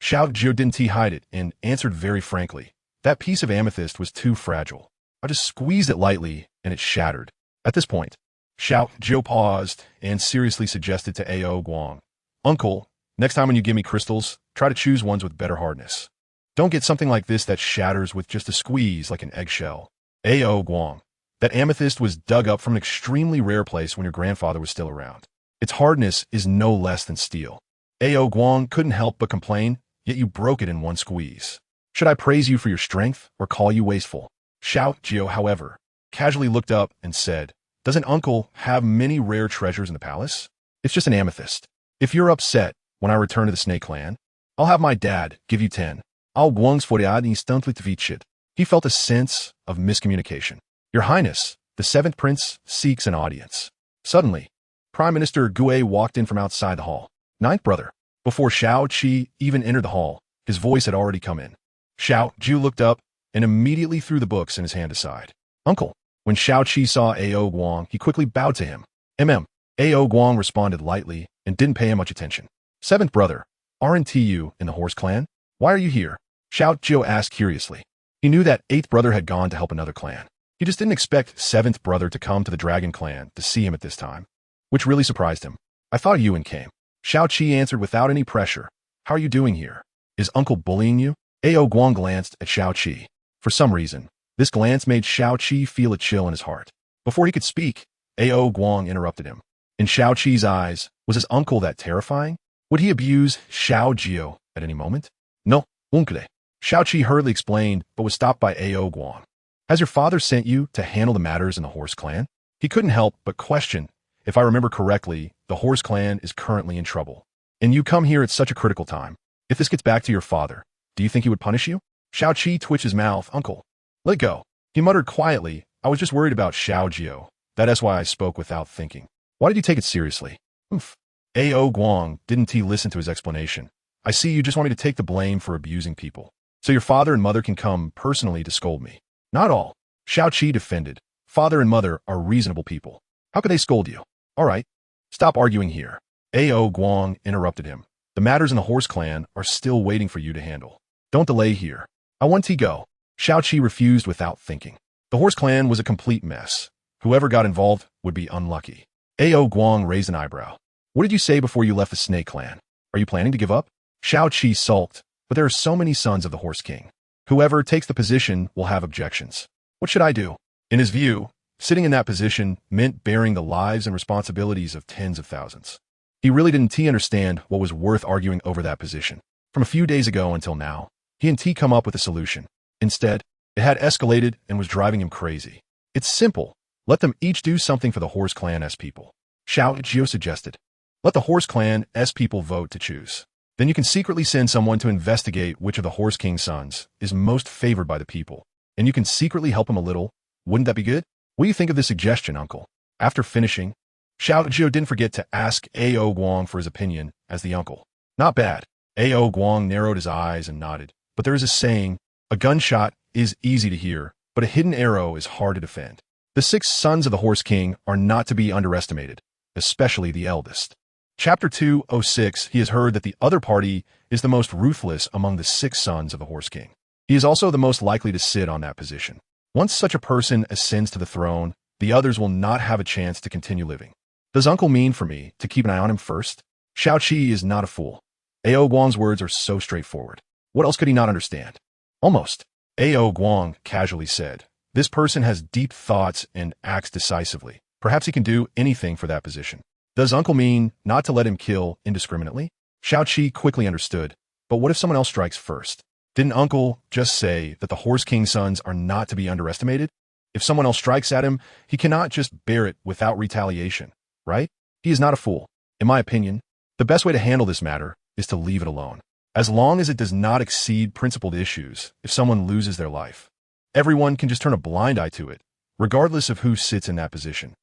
Xiao Jiu didn't hide it and answered very frankly. That piece of amethyst was too fragile. I just squeezed it lightly and it shattered. At this point, Xiao Jiu paused and seriously suggested to Ao Guang. Uncle, next time when you give me crystals, try to choose ones with better hardness. Don't get something like this that shatters with just a squeeze like an eggshell. Ao Guang. That amethyst was dug up from an extremely rare place when your grandfather was still around. Its hardness is no less than steel. Ao Guang couldn't help but complain, yet you broke it in one squeeze. Should I praise you for your strength or call you wasteful? Xiao Jiu, however, casually looked up and said, Doesn't Uncle have many rare treasures in the palace? It's just an amethyst. If you're upset when I return to the Snake Clan, I'll have my dad give you 10. Ao Guang's furiad instantly tvitchit. He felt a sense of miscommunication. Your Highness, the 7th Prince seeks an audience. Suddenly, Prime Minister Gui walked in from outside the hall. 9th brother. Before Xiao Qi even entered the hall, his voice had already come in. Xiao Jiu looked up and immediately threw the books in his hand aside. Uncle. When Xiao Qi saw Ao Guang, he quickly bowed to him. Ao Guang responded lightly and didn't pay him much attention. 7th brother, aren't you in the Horse Clan? Why are you here? Xiao Jiu asked curiously. He knew that 8th brother had gone to help another clan. He just didn't expect 7th brother to come to the Dragon Clan to see him at this time, which really surprised him. I thought Yuan came. Xiao Qi answered without any pressure. How are you doing here? Is Uncle bullying you? Ao Guang glanced at Xiao Qi. For some reason, this glance made Xiao Qi feel a chill in his heart. Before he could speak, Ao Guang interrupted him. In Xiao Qi's eyes, was his uncle that terrifying? Would he abuse Xiao Jiu at any moment? No, uncle. Xiao Qi hurriedly explained, but was stopped by Ao Guang. Has your father sent you to handle the matters in the Horse Clan? He couldn't help but question. If I remember correctly, the Horse Clan is currently in trouble. And you come here at such a critical time. If this gets back to your father, do you think he would punish you? Xiao Qi twitched his mouth. Uncle. Let go. He muttered quietly. I was just worried about Xiao Jiu. That's why I spoke without thinking. Why did you take it seriously? Oof. Ao Guang didn't listen to his explanation. I see you just want me to take the blame for abusing people. So your father and mother can come personally to scold me. Not all. Xiao Qi defended. Father and mother are reasonable people. How could they scold you? All right. Stop arguing here. Ao Guang interrupted him. The matters in the Horse Clan are still waiting for you to handle. Don't delay here. I want to go. Xiao Qi refused without thinking. The Horse Clan was a complete mess. Whoever got involved would be unlucky. Ao Guang raised an eyebrow. What did you say before you left the Snake Clan? Are you planning to give up? Xiao Qi sulked, but there are so many sons of the Horse King. Whoever takes the position will have objections. What should I do? In his view, sitting in that position meant bearing the lives and responsibilities of tens of thousands. He really didn't understand what was worth arguing over that position. From a few days ago until now, he didn't come up with a solution. Instead, it had escalated and was driving him crazy. It's simple. Let them each do something for the Horse Clan as people. Xiao Jiu suggested. Let the Horse Clan as people vote to choose. Then you can secretly send someone to investigate which of the Horse King's sons is most favored by the people. And you can secretly help him a little. Wouldn't that be good? What do you think of this suggestion, uncle? After finishing, Xiao Zhou didn't forget to ask A.O. Guang for his opinion as the uncle. Not bad. A.O. Guang narrowed his eyes and nodded. But there is a saying, a gunshot is easy to hear, but a hidden arrow is hard to defend. The 6 sons of the Horse King are not to be underestimated, especially the eldest. Chapter 206, he has heard that the other party is the most ruthless among the 6 sons of the Horse King. He is also the most likely to sit on that position. Once such a person ascends to the throne, the others will not have a chance to continue living. Does uncle mean for me to keep an eye on him first? Xiao Qi is not a fool. A.O. Guang's words are so straightforward. What else could he not understand? Almost. A.O. Guang casually said, this person has deep thoughts and acts decisively. Perhaps he can do anything for that position. Does uncle mean not to let him kill indiscriminately? Xiao Qi quickly understood. But what if someone else strikes first? Didn't uncle just say that the Horse King's sons are not to be underestimated? If someone else strikes at him, he cannot just bear it without retaliation, right? He is not a fool. In my opinion, the best way to handle this matter is to leave it alone. As long as it does not exceed principled issues, if someone loses their life, everyone can just turn a blind eye to it, regardless of who sits in that position.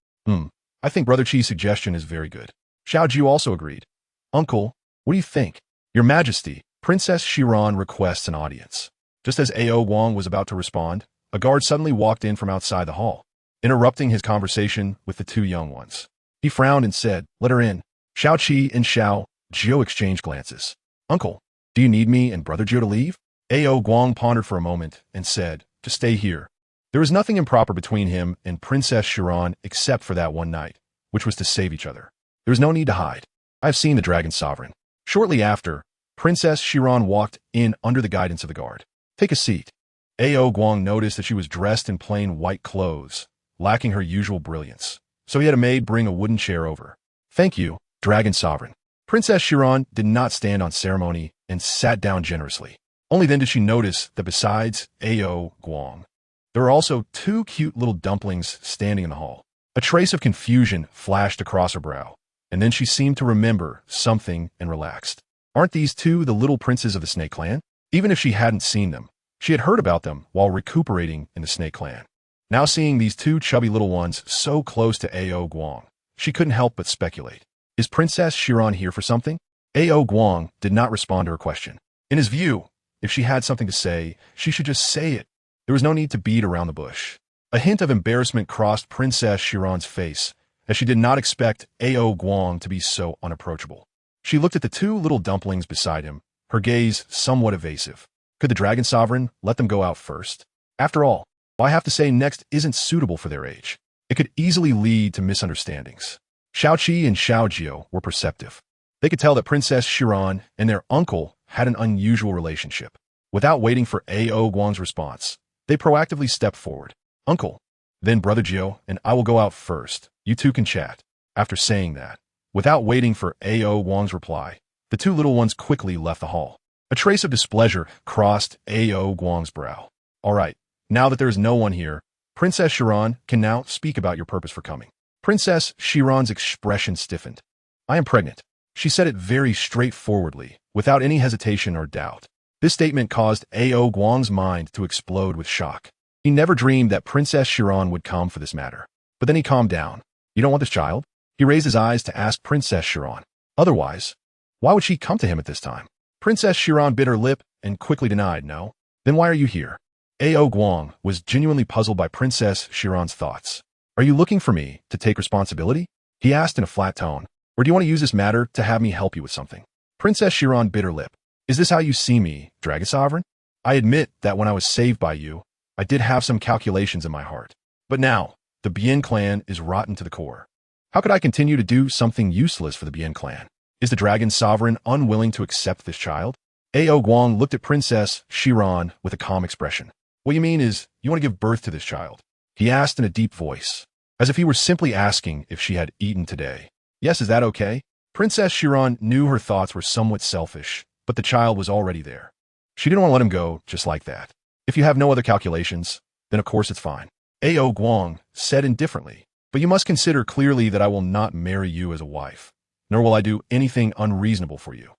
I think Brother Qi's suggestion is very good. Xiao Zhu also agreed. Uncle, what do you think? Your Majesty, Princess Shiran requests an audience. Just as A.O. Guang was about to respond, a guard suddenly walked in from outside the hall, interrupting his conversation with the 2 young ones. He frowned and said, let her in. Xiao Qi and Xiao Zhou exchanged glances. Uncle, do you need me and Brother Zhou to leave? A.O. Guang pondered for a moment and said, to stay here. There was nothing improper between him and Princess Shiran except for that one night, which was to save each other. There was no need to hide. I have seen the Dragon Sovereign. Shortly after, Princess Shiran walked in under the guidance of the guard. Take a seat. A.O. Guang noticed that she was dressed in plain white clothes, lacking her usual brilliance, so he had a maid bring a wooden chair over. Thank you, Dragon Sovereign. Princess Shiran did not stand on ceremony and sat down generously. Only then did she notice that besides A.O. Guang, there were also 2 cute little dumplings standing in the hall. A trace of confusion flashed across her brow, and then she seemed to remember something and relaxed. Aren't these 2 the little princes of the Snake Clan? Even if she hadn't seen them, she had heard about them while recuperating in the Snake Clan. Now seeing these 2 chubby little ones so close to A.O. Guang, she couldn't help but speculate. Is Princess Shiran here for something? A.O. Guang did not respond to her question. In his view, if she had something to say, she should just say it. There was no need to beat around the bush. A hint of embarrassment crossed Princess Shiran's face, as she did not expect A.O. Guang to be so unapproachable. She looked at the 2 little dumplings beside him, her gaze somewhat evasive. Could the Dragon Sovereign let them go out first? After all, what I have to say next isn't suitable for their age. It could easily lead to misunderstandings. Xiao Qi and Xiao Zhou were perceptive. They could tell that Princess Shiran and their uncle had an unusual relationship. Without waiting for A.O. Guang's response, they proactively stepped forward. Uncle, then Brother Zhou and I will go out first. You 2 can chat. After saying that, without waiting for A.O. Guang's reply, the 2 little ones quickly left the hall. A trace of displeasure crossed A.O. Guang's brow. All right, now that there is no one here, Princess Shiran can now speak about your purpose for coming. Princess Shiran's expression stiffened. I am pregnant. She said it very straightforwardly, without any hesitation or doubt. This statement caused A.O. Guang's mind to explode with shock. He never dreamed that Princess Shiran would come for this matter. But then he calmed down. You don't want this child? He raised his eyes to ask Princess Shiran. Otherwise, why would she come to him at this time? Princess Shiran bit her lip and quickly denied, no. Then why are you here? A.O. Guang was genuinely puzzled by Princess Shiran's thoughts. Are you looking for me to take responsibility? He asked in a flat tone. Or do you want to use this matter to have me help you with something? Princess Shiran bit her lip. Is this how you see me, Dragon Sovereign? I admit that when I was saved by you, I did have some calculations in my heart. But now, the Bien clan is rotten to the core. How could I continue to do something useless for the Bien clan? Is the Dragon Sovereign unwilling to accept this child? A.O. Guang looked at Princess Shiran with a calm expression. What you mean is, you want to give birth to this child? He asked in a deep voice, as if he were simply asking if she had eaten today. Yes, is that okay? Princess Shiran knew her thoughts were somewhat selfish, but the child was already there. She didn't want to let him go just like that. If you have no other calculations, then of course it's fine. A.O. Guang said indifferently, but you must consider clearly that I will not marry you as a wife, nor will I do anything unreasonable for you.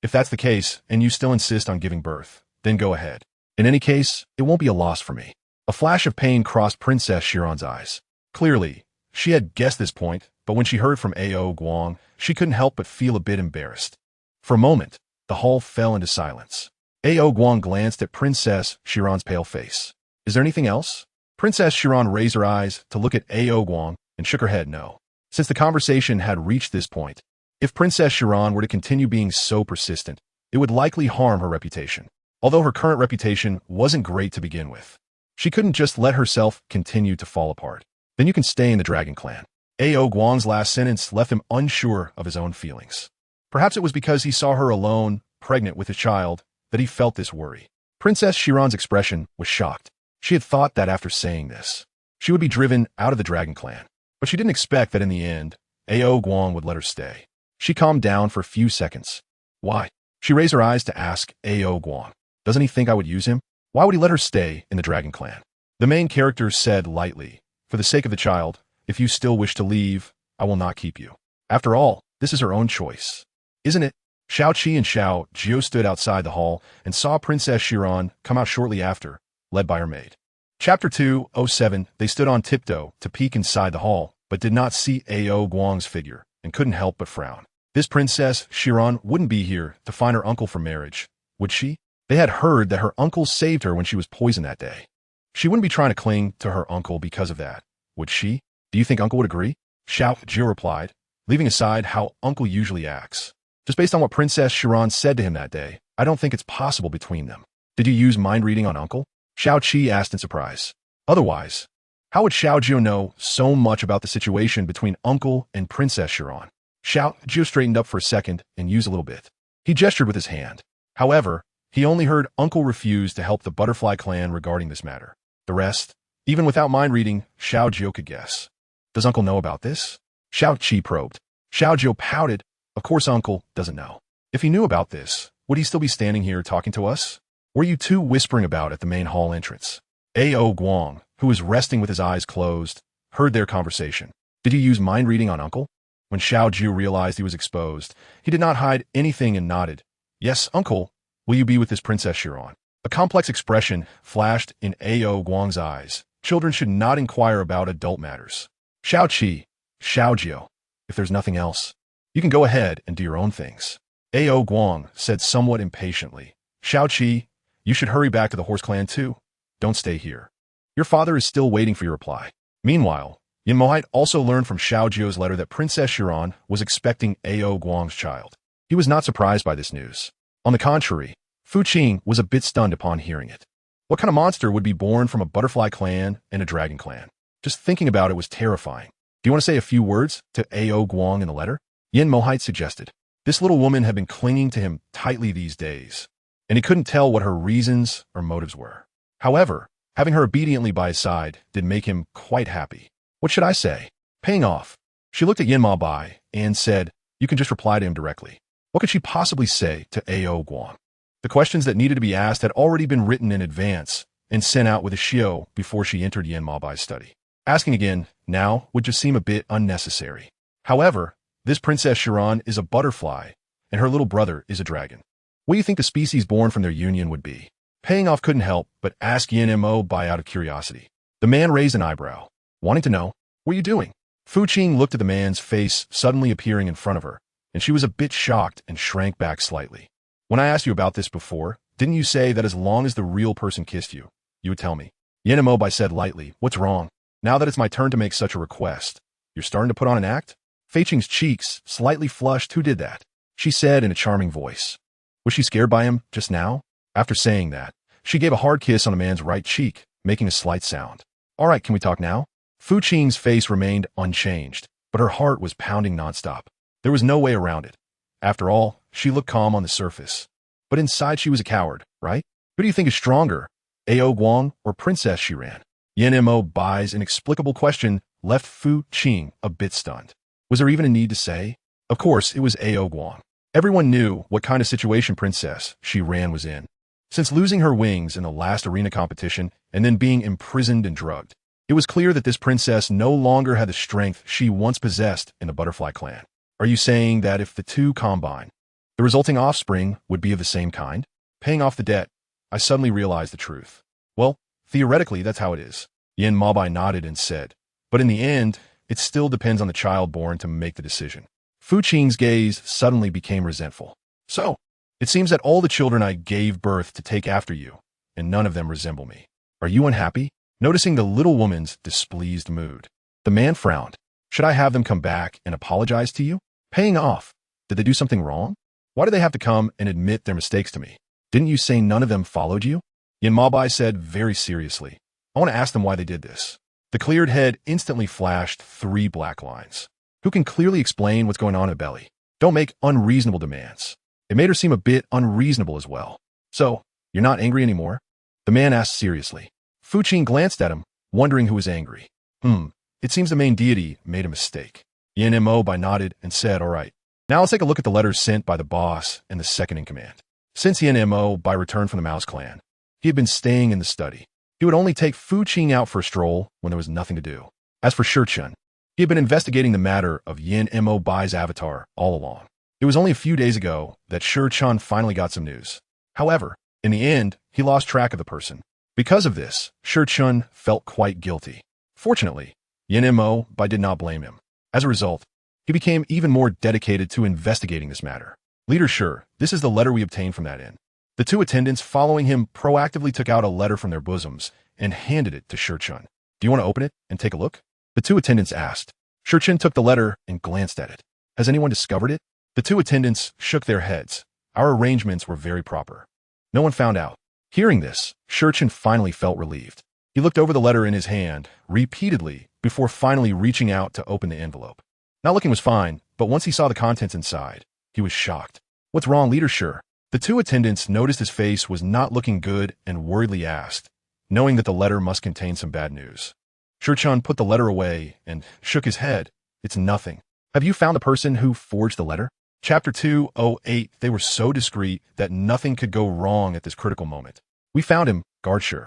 If that's the case, and you still insist on giving birth, then go ahead. In any case, it won't be a loss for me. A flash of pain crossed Princess Chiron's eyes. Clearly, she had guessed this point, but when she heard from A.O. Guang, she couldn't help but feel a bit embarrassed. For a moment, the hall fell into silence. A.O. Guang glanced at Princess Chiron's pale face. Is there anything else? Princess Chiron raised her eyes to look at A.O. Guang and shook her head no. Since the conversation had reached this point, if Princess Chiron were to continue being so persistent, it would likely harm her reputation. Although her current reputation wasn't great to begin with, she couldn't just let herself continue to fall apart. Then you can stay in the Dragon Clan. A.O. Guang's last sentence left him unsure of his own feelings. Perhaps it was because he saw her alone, pregnant with a child, that he felt this worry. Princess Chiron's expression was shocked. She had thought that after saying this, she would be driven out of the Dragon Clan. But she didn't expect that in the end, A.O. Guang would let her stay. She calmed down for a few seconds. Why? She raised her eyes to ask A.O. Guang. Doesn't he think I would use him? Why would he let her stay in the Dragon Clan? The main character said lightly, for the sake of the child, if you still wish to leave, I will not keep you. After all, this is her own choice. Isn't it? Xiao Qi and Xiao Jiu stood outside the hall and saw Princess Chiron come out shortly after, led by her maid. Chapter 207. They stood on tiptoe to peek inside the hall, but did not see A.O. Guang's figure, and couldn't help but frown. This Princess Chiron wouldn't be here to find her uncle for marriage, would she? They had heard that her uncle saved her when she was poisoned that day. She wouldn't be trying to cling to her uncle because of that, would she? Do you think uncle would agree? Xiao Jiu replied, leaving aside how uncle usually acts. Just based on what Princess Chiron said to him that day, I don't think it's possible between them. Did you use mind reading on uncle? Xiao Qi asked in surprise. Otherwise, how would Xiao Jiu know so much about the situation between uncle and Princess Chiron? Xiao Jiu straightened up for a second and used a little bit. He gestured with his hand. However, he only heard uncle refuse to help the Butterfly Clan regarding this matter. The rest, even without mind reading, Xiao Jiu could guess. Does uncle know about this? Xiao Qi probed. Xiao Jiu pouted. Of course uncle doesn't know. If he knew about this, would he still be standing here talking to us? What were you two whispering about at the main hall entrance? A.O. Guang, who was resting with his eyes closed, heard their conversation. Did you use mind reading on uncle? When Xiao Jiu realized he was exposed, he did not hide anything and nodded. Yes, uncle. Will you be with this Princess Chiron? A complex expression flashed in A.O. Guang's eyes. Children should not inquire about adult matters. Xiao Qi, Xiao Jiu, if there's nothing else, you can go ahead and do your own things. A.O. Guang said somewhat impatiently. Xiao Qi, you should hurry back to the Horse Clan too. Don't stay here. Your father is still waiting for your reply. Meanwhile, Yin Mohite also learned from Xiao Jiu's letter that Princess Chiron was expecting A.O. Guang's child. He was not surprised by this news. On the contrary, Fu Qing was a bit stunned upon hearing it. What kind of monster would be born from a Butterfly Clan and a Dragon Clan? Just thinking about it was terrifying. Do you want to say a few words to A.O. Guang in the letter? Yin Mohite suggested. This little woman had been clinging to him tightly these days, and he couldn't tell what her reasons or motives were. However, having her obediently by his side did make him quite happy. What should I say? Paying off. She looked at Yin Ma Bai and said, you can just reply to him directly. What could she possibly say to A.O. Guang? The questions that needed to be asked had already been written in advance and sent out with a Xiao before she entered Yin Ma Bai's study. Asking again now would just seem a bit unnecessary. However, this Princess Chiron is a butterfly, and her little brother is a dragon. What do you think the species born from their union would be? Paying off couldn't help but ask Yin Mo Bai out of curiosity. The man raised an eyebrow, wanting to know, what are you doing? Fu Qing looked at the man's face suddenly appearing in front of her, and she was a bit shocked and shrank back slightly. When I asked you about this before, didn't you say that as long as the real person kissed you, you would tell me? Yin Mo Bai said lightly, what's wrong? Now that it's my turn to make such a request, you're starting to put on an act? Fei Qing's cheeks slightly flushed. Who did that? She said in a charming voice. Was she scared by him just now? After saying that, she gave a hard kiss on the man's right cheek, making a slight sound. All right, can we talk now? Fu Qing's face remained unchanged, but her heart was pounding nonstop. There was no way around it. After all, she looked calm on the surface. But inside she was a coward, right? Who do you think is stronger, A.O. Guang or Princess Chiron? Yin Mo Bai's inexplicable question left Fu Qing a bit stunned. Was there even a need to say? Of course, it was A.O. Guang. Everyone knew what kind of situation Princess Chiron was in. Since losing her wings in the last arena competition and then being imprisoned and drugged, it was clear that this princess no longer had the strength she once possessed in the Butterfly Clan. Are you saying that if the two combine, The resulting offspring would be of the same kind. Paying off the debt, I suddenly realized the truth. Well, theoretically, that's how it is. Yin Maobai nodded and said, but in the end, it still depends on the child born to make the decision. Fu Qing's gaze suddenly became resentful. So, it seems that all the children I gave birth to take after you, and none of them resemble me. Are you unhappy? Noticing the little woman's displeased mood, the man frowned. Should I have them come back and apologize to you? Paying off. Did they do something wrong? Why do they have to come and admit their mistakes to me? Didn't you say none of them followed you? Yin Maobai said very seriously. I want to ask them why they did this. The cleared head instantly flashed 3 black lines. Who can clearly explain what's going on in the belly? Don't make unreasonable demands. It made her seem a bit unreasonable as well. So, you're not angry anymore? The man asked seriously. Fu Qing glanced at him, wondering who was angry. It seems the main deity made a mistake. Yin Maobai nodded and said, all right. Now let's take a look at the letters sent by the boss and the second in command. Since Yin Maobai returned from the Mouse Clan, he had been staying in the study. He would only take Fu Qing out for a stroll when there was nothing to do. As for Shichun, he had been investigating the matter of Yin Maobai's avatar all along. It was only a few days ago that Shichun finally got some news. However, in the end, he lost track of the person. Because of this, Shichun felt quite guilty. Fortunately, Yin Maobai did not blame him. As a result, he became even more dedicated to investigating this matter. Leader Shi, this is the letter we obtained from that inn. The 2 attendants following him proactively took out a letter from their bosoms and handed it to Shichun. Do you want to open it and take a look? The 2 attendants asked. Shichun took the letter and glanced at it. Has anyone discovered it? The 2 attendants shook their heads. Our arrangements were very proper. No one found out. Hearing this, Shichun finally felt relieved. He looked over the letter in his hand repeatedly before finally reaching out to open the envelope. Not looking was fine, but once he saw the contents inside, he was shocked. What's wrong, Leader Shi? The 2 attendants noticed his face was not looking good and worriedly asked, knowing that the letter must contain some bad news. Shichun put the letter away and shook his head. It's nothing. Have you found the person who forged the letter? Chapter 208. They were so discreet that nothing could go wrong at this critical moment. We found him, Guard Shi.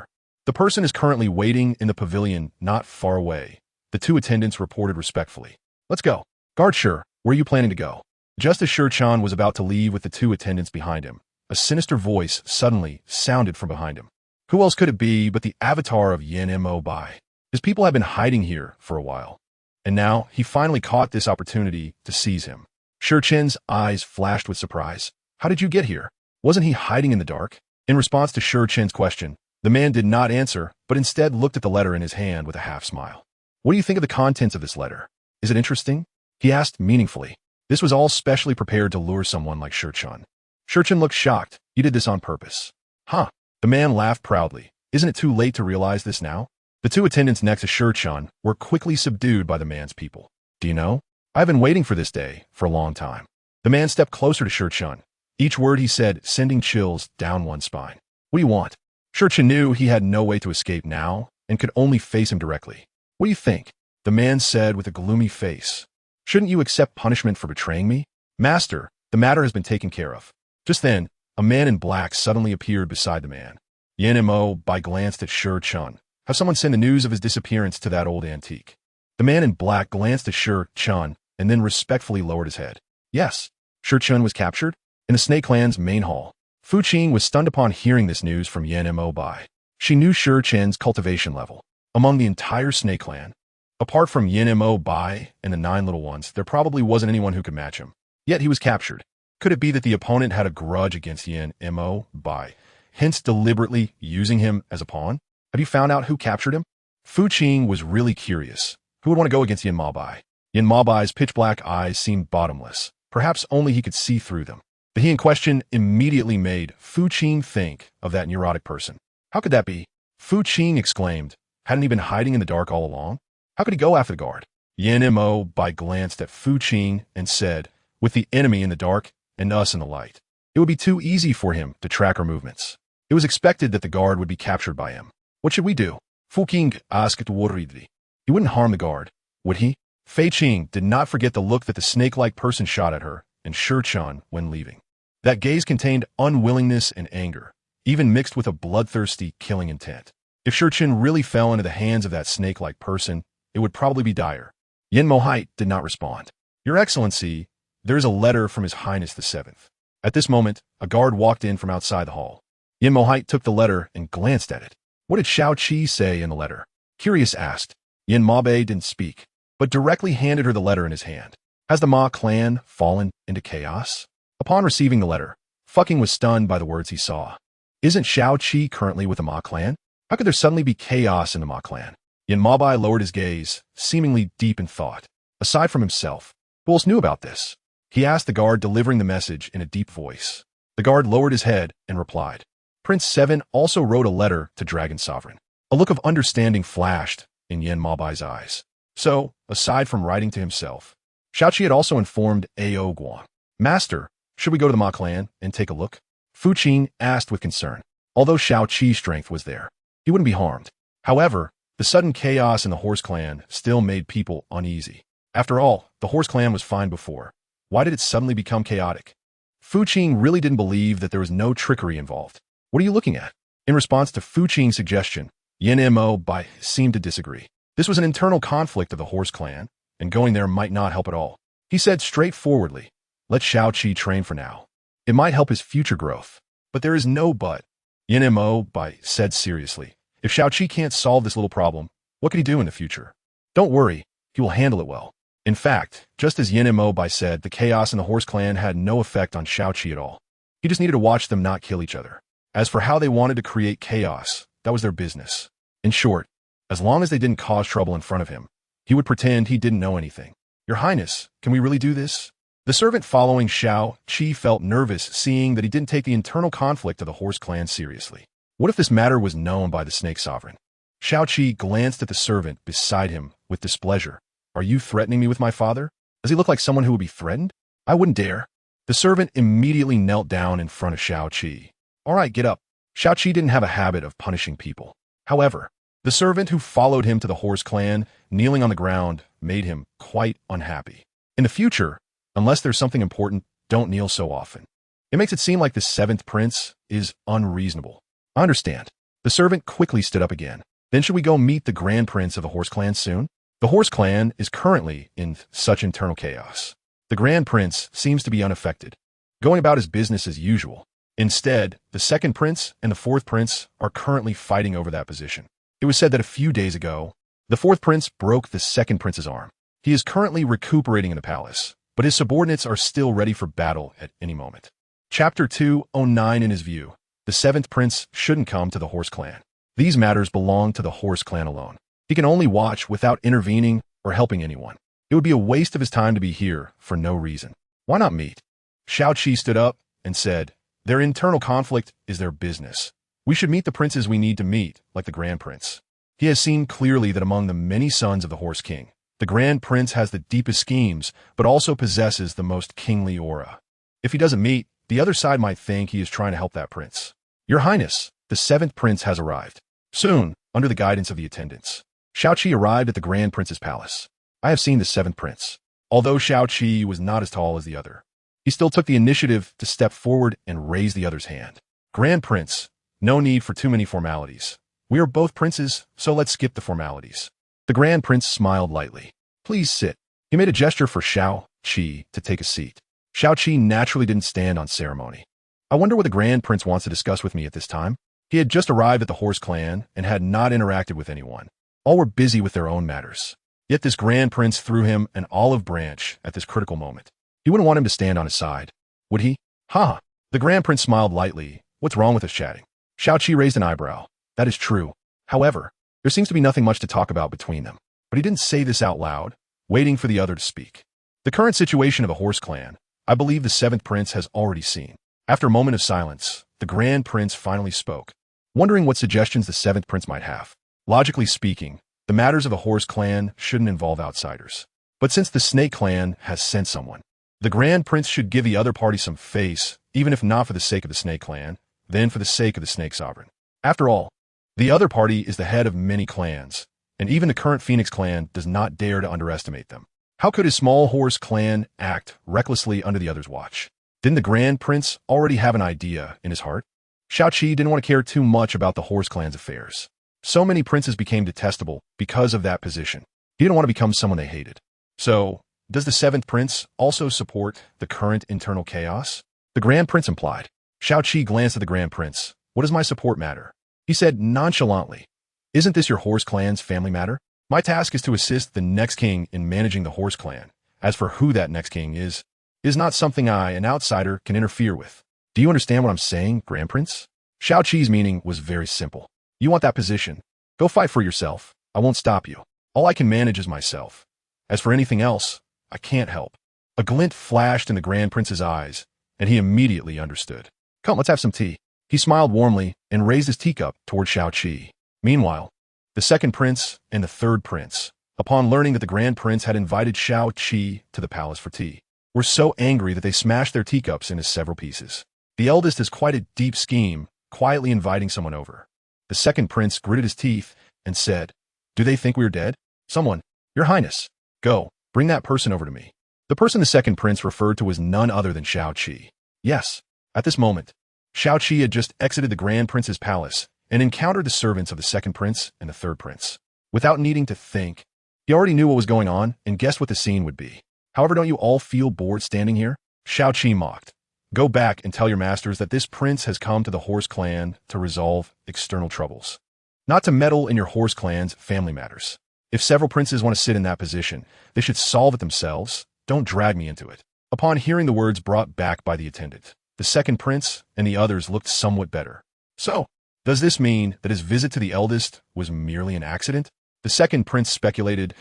The person is currently waiting in the pavilion not far away. The 2 attendants reported respectfully. Let's go. Guard Shi, where are you planning to go? Just as Shichun was about to leave with the 2 attendants behind him, a sinister voice suddenly sounded from behind him. Who else could it be but the avatar of Yin Maobai? His people had been hiding here for a while, and now he finally caught this opportunity to seize him. Shichun's eyes flashed with surprise. How did you get here? Wasn't he hiding in the dark? In response to Shichun's question, the man did not answer, but instead looked at the letter in his hand with a half-smile. What do you think of the contents of this letter? Is it interesting? He asked meaningfully. This was all specially prepared to lure someone like Shichun. Shichun looked shocked. You did this on purpose. Huh. The man laughed proudly. Isn't it too late to realize this now? The 2 attendants next to Shichun were quickly subdued by the man's people. Do you know? I've been waiting for this day for a long time. The man stepped closer to Shichun. Each word he said sending chills down one's spine. What do you want? Shichun knew he had no way to escape now and could only face him directly. What do you think? The man said with a gloomy face. Shouldn't you accept punishment for betraying me? Master, the matter has been taken care of. Just then, a man in black suddenly appeared beside the man. Yin Maobai glanced at Shichun. Have someone send the news of his disappearance to that old antique. The man in black glanced at Shichun and then respectfully lowered his head. Yes, Shichun was captured in the Snake Clan's main hall. Fu Qing was stunned upon hearing this news from Yin Maobai. She knew Shichun's cultivation level. Among the entire Snake Clan, apart from Yin Maobai and the 9 little ones, there probably wasn't anyone who could match him. Yet he was captured. Could it be that the opponent had a grudge against Yin Maobai, hence deliberately using him as a pawn? Have you found out who captured him? Fu Qing was really curious. Who would want to go against Yin Maobai? Yin Maobai's pitch-black eyes seemed bottomless. Perhaps only he could see through them. The he in question immediately made Fu Qing think of that neurotic person. How could that be? Fu Qing exclaimed. Hadn't he been hiding in the dark all along? How could he go after the guard? Yin Maobai glanced at Fu Qing and said, with the enemy in the dark and us in the light, it would be too easy for him to track our movements. It was expected that the guard would be captured by him. What should we do? Fu Qing asked worriedly. He wouldn't harm the guard, would he? Fei Qing did not forget the look that the snake-like person shot at her and Shichun when leaving. That gaze contained unwillingness and anger, even mixed with a bloodthirsty, killing intent. If Shichun really fell into the hands of that snake-like person, it would probably be dire. Yin Maobai did not respond. Your Excellency, there is a letter from His Highness the Seventh. At this moment, a guard walked in from outside the hall. Yin Mohite took the letter and glanced at it. What did Shao Qi say in the letter? Curious asked. Yin Mabe didn't speak, but directly handed her the letter in his hand. Has the Ma clan fallen into chaos? Upon receiving the letter, Fucking was stunned by the words he saw. Isn't Shao Qi currently with the Ma clan? How could there suddenly be chaos in the Ma clan? Yin Mabai lowered his gaze, seemingly deep in thought. Aside from himself, who else knew about this? He asked the guard delivering the message in a deep voice. The guard lowered his head and replied. Prince Seven also wrote a letter to Dragon Sovereign. A look of understanding flashed in Yin Mabai's eyes. So, aside from writing to himself, Shao Qi had also informed A.O. Guang. Master, should we go to the Ma clan and take a look? Fu Qing asked with concern. Although Shao Qi's strength was there, he wouldn't be harmed. However, the sudden chaos in the Horse clan still made people uneasy. After all, the Horse clan was fine before. Why did it suddenly become chaotic? Fu Qing really didn't believe that there was no trickery involved. What are you looking at? In response to Fu Qing's suggestion, Yin Mo Bai seemed to disagree. This was an internal conflict of the Horse clan, and going there might not help at all. He said straightforwardly, let Shao Qi train for now. It might help his future growth. But there is no but. Yin Mo Bai said seriously, if Shao Qi can't solve this little problem, what could he do in the future? Don't worry, he will handle it well. In fact, just as Yin Mo Bai said, the chaos in the Horse clan had no effect on Shao Qi at all. He just needed to watch them not kill each other. As for how they wanted to create chaos, that was their business. In short, as long as they didn't cause trouble in front of him, he would pretend he didn't know anything. Your Highness, can we really do this? The servant following Shao Qi felt nervous seeing that he didn't take the internal conflict of the Horse clan seriously. What if this matter was known by the Snake Sovereign? Shao Qi glanced at the servant beside him with displeasure. Are you threatening me with my father? Does he look like someone who would be threatened? I wouldn't dare. The servant immediately knelt down in front of Shao Qi. All right, get up. Shao Qi didn't have a habit of punishing people. However, the servant who followed him to the Horse clan, kneeling on the ground, made him quite unhappy. In the future, unless there's something important, don't kneel so often. It makes it seem like the seventh prince is unreasonable. I understand. The servant quickly stood up again. Then should we go meet the Grand Prince of the Horse clan soon? The Horse clan is currently in such internal chaos. The Grand Prince seems to be unaffected, going about his business as usual. Instead, the second prince and the fourth prince are currently fighting over that position. It was said that a few days ago, the fourth prince broke the second prince's arm. He is currently recuperating in the palace, but his subordinates are still ready for battle at any moment. Chapter 209. In his view, the seventh prince shouldn't come to the Horse clan. These matters belong to the Horse clan alone. He can only watch without intervening or helping anyone. It would be a waste of his time to be here for no reason. Why not meet? Shao Qi stood up and said, their internal conflict is their business. We should meet the princes we need to meet, like the Grand Prince. He has seen clearly that among the many sons of the Horse King, the Grand Prince has the deepest schemes, but also possesses the most kingly aura. If he doesn't meet, the other side might think he is trying to help that prince. Your Highness, the seventh prince has arrived. Soon, under the guidance of the attendants, Shao Qi arrived at the Grand Prince's palace. I have seen the seventh prince. Although Shao Qi was not as tall as the other, he still took the initiative to step forward and raise the other's hand. Grand Prince, no need for too many formalities. We are both princes, so let's skip the formalities. The Grand Prince smiled lightly. Please sit. He made a gesture for Shao Qi to take a seat. Shao Qi naturally didn't stand on ceremony. I wonder what the Grand Prince wants to discuss with me at this time. He had just arrived at the Horse clan and had not interacted with anyone. All were busy with their own matters. Yet this Grand Prince threw him an olive branch at this critical moment. He wouldn't want him to stand on his side, would he? Ha! The Grand Prince smiled lightly. What's wrong with us chatting? Shao Qi raised an eyebrow. That is true. However, there seems to be nothing much to talk about between them. But he didn't say this out loud, waiting for the other to speak. The current situation of the Horse clan, I believe the seventh prince has already seen. After a moment of silence, the Grand Prince finally spoke, wondering what suggestions the seventh prince might have. Logically speaking, the matters of the Horse clan shouldn't involve outsiders. But since the Snake clan has sent someone, the Grand Prince should give the other party some face, even if not for the sake of the Snake clan, then for the sake of the Snake Sovereign. After all, the other party is the head of many clans, and even the current Phoenix clan does not dare to underestimate them. How could his small Horse clan act recklessly under the other's watch? Didn't the Grand Prince already have an idea in his heart? Shao Qi didn't want to care too much about the Horse clan's affairs. So many princes became detestable because of that position. He didn't want to become someone they hated. So, does the seventh prince also support the current internal chaos? The Grand Prince implied. Shao Qi glanced at the Grand Prince. What does my support matter? He said nonchalantly. Isn't this your horse clan's family matter? My task is to assist the next king in managing the horse clan. As for who that next king is not something I, an outsider, can interfere with. Do you understand what I'm saying, Grand Prince? Shao Qi's meaning was very simple. You want that position? Go fight for yourself. I won't stop you. All I can manage is myself. As for anything else, I can't help. A glint flashed in the Grand Prince's eyes, and he immediately understood. Come, let's have some tea. He smiled warmly and raised his teacup toward Shao Qi. Meanwhile, the second prince and the third prince, upon learning that the Grand Prince had invited Shao Qi to the palace for tea, were so angry that they smashed their teacups into several pieces. The eldest is quite a deep scheme, quietly inviting someone over. The second prince gritted his teeth and said, Do they think we are dead? Someone, Your Highness, go, bring that person over to me. The person the second prince referred to was none other than Shao Qi. Yes, at this moment, Shao Qi had just exited the Grand Prince's palace and encountered the servants of the second prince and the third prince. Without needing to think, he already knew what was going on and guessed what the scene would be. However, don't you all feel bored standing here? Shao Qi mocked. Go back and tell your masters that this prince has come to the horse clan to resolve external troubles, not to meddle in your horse clan's family matters. If several princes want to sit in that position, they should solve it themselves. Don't drag me into it. Upon hearing the words brought back by the attendant, the second prince and the others looked somewhat better. So, does this mean that his visit to the eldest was merely an accident? The second prince speculated.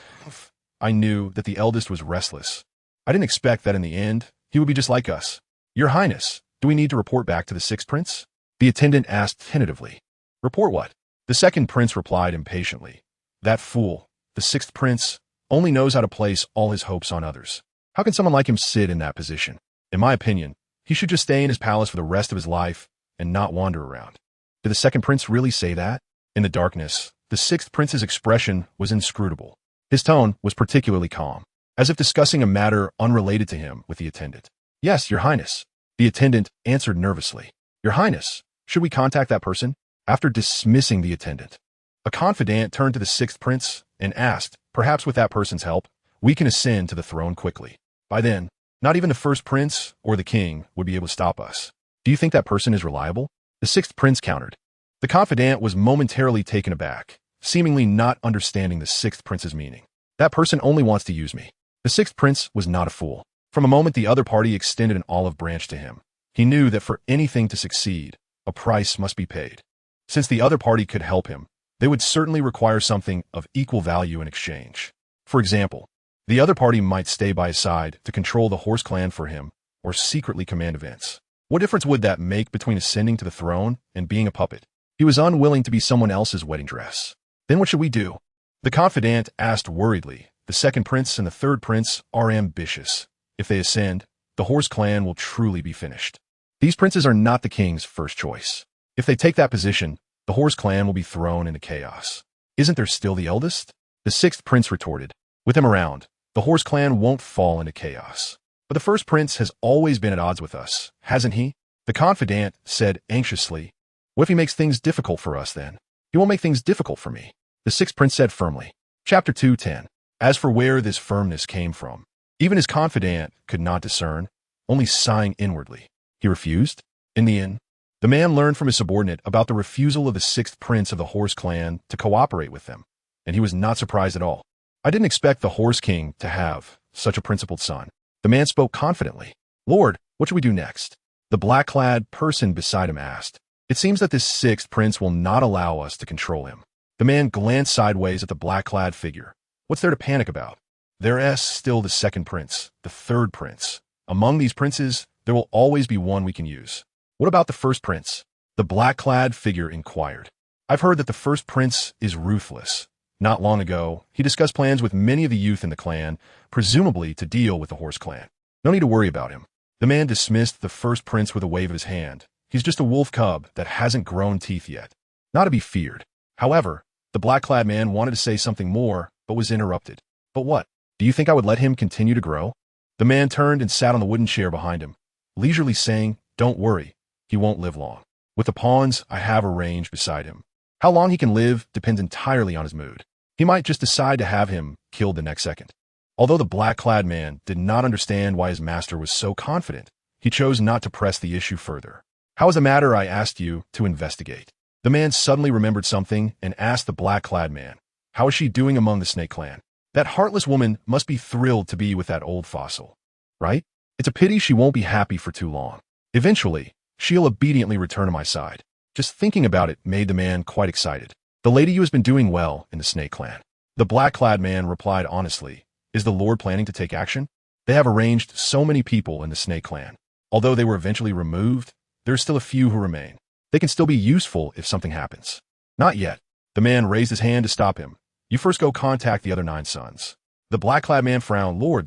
I knew that the eldest was restless. I didn't expect that in the end, he would be just like us. Your Highness, do we need to report back to the sixth prince? The attendant asked tentatively. Report what? The second prince replied impatiently. That fool, the sixth prince, only knows how to place all his hopes on others. How can someone like him sit in that position? In my opinion, he should just stay in his palace for the rest of his life and not wander around. Did the second prince really say that? In the darkness, the sixth prince's expression was inscrutable. His tone was particularly calm, as if discussing a matter unrelated to him with the attendant. Yes, Your Highness. The attendant answered nervously. Your Highness, should we contact that person? After dismissing the attendant, a confidant turned to the sixth prince and asked, perhaps with that person's help, we can ascend to the throne quickly. By then, not even the first prince or the king would be able to stop us. Do you think that person is reliable? The sixth prince countered. The confidant was momentarily taken aback, seemingly not understanding the sixth prince's meaning. That person only wants to use me. The sixth prince was not a fool. From a moment the other party extended an olive branch to him, he knew that for anything to succeed, a price must be paid. Since the other party could help him, they would certainly require something of equal value in exchange. For example, the other party might stay by his side to control the horse clan for him or secretly command events. What difference would that make between ascending to the throne and being a puppet? He was unwilling to be someone else's wedding dress. Then what should we do? The confidant asked worriedly. The second prince and the third prince are ambitious. If they ascend, the horse clan will truly be finished. These princes are not the king's first choice. If they take that position, the horse clan will be thrown into chaos. Isn't there still the eldest? The sixth prince retorted. With him around, the horse clan won't fall into chaos. But the first prince has always been at odds with us, hasn't he? The confidant said anxiously. What if he makes things difficult for us then? He won't make things difficult for me. The sixth prince said firmly. Chapter 2:10. As for where this firmness came from, even his confidant could not discern, only sighing inwardly. He refused? In the end, the man learned from his subordinate about the refusal of the sixth prince of the horse clan to cooperate with them, and he was not surprised at all. I didn't expect the horse king to have such a principled son. The man spoke confidently. Lord, what should we do next? The black-clad person beside him asked. It seems that this sixth prince will not allow us to control him. The man glanced sideways at the black-clad figure. What's there to panic about? There is still the second prince, the third prince. Among these princes, there will always be one we can use. What about the first prince? The black-clad figure inquired. I've heard that the first prince is ruthless. Not long ago, he discussed plans with many of the youth in the clan, presumably to deal with the horse clan. No need to worry about him. The man dismissed the first prince with a wave of his hand. He's just a wolf cub that hasn't grown teeth yet. Not to be feared. However, the black-clad man wanted to say something more, but was interrupted. But what? Do you think I would let him continue to grow? The man turned and sat on the wooden chair behind him, leisurely saying, Don't worry, he won't live long. With the pawns I have arranged beside him. How long he can live depends entirely on his mood. He might just decide to have him killed the next second. Although the black-clad man did not understand why his master was so confident, He chose not to press the issue further. How is the matter I asked you to investigate? The man suddenly remembered something and asked the black-clad man, how is she doing among the snake clan? That heartless woman must be thrilled to be with that old fossil, right? It's a pity she won't be happy for too long. Eventually, she'll obediently return to my side. Just thinking about it made the man quite excited. The lady has been doing well in the snake clan. The black-clad man replied honestly, is the Lord planning to take action? They have arranged so many people in the snake clan. Although they were eventually removed, there are still a few who remain. They can still be useful if something happens. Not yet. The man raised his hand to stop him. You first go contact the other 9 sons. The black-clad man frowned. Lord,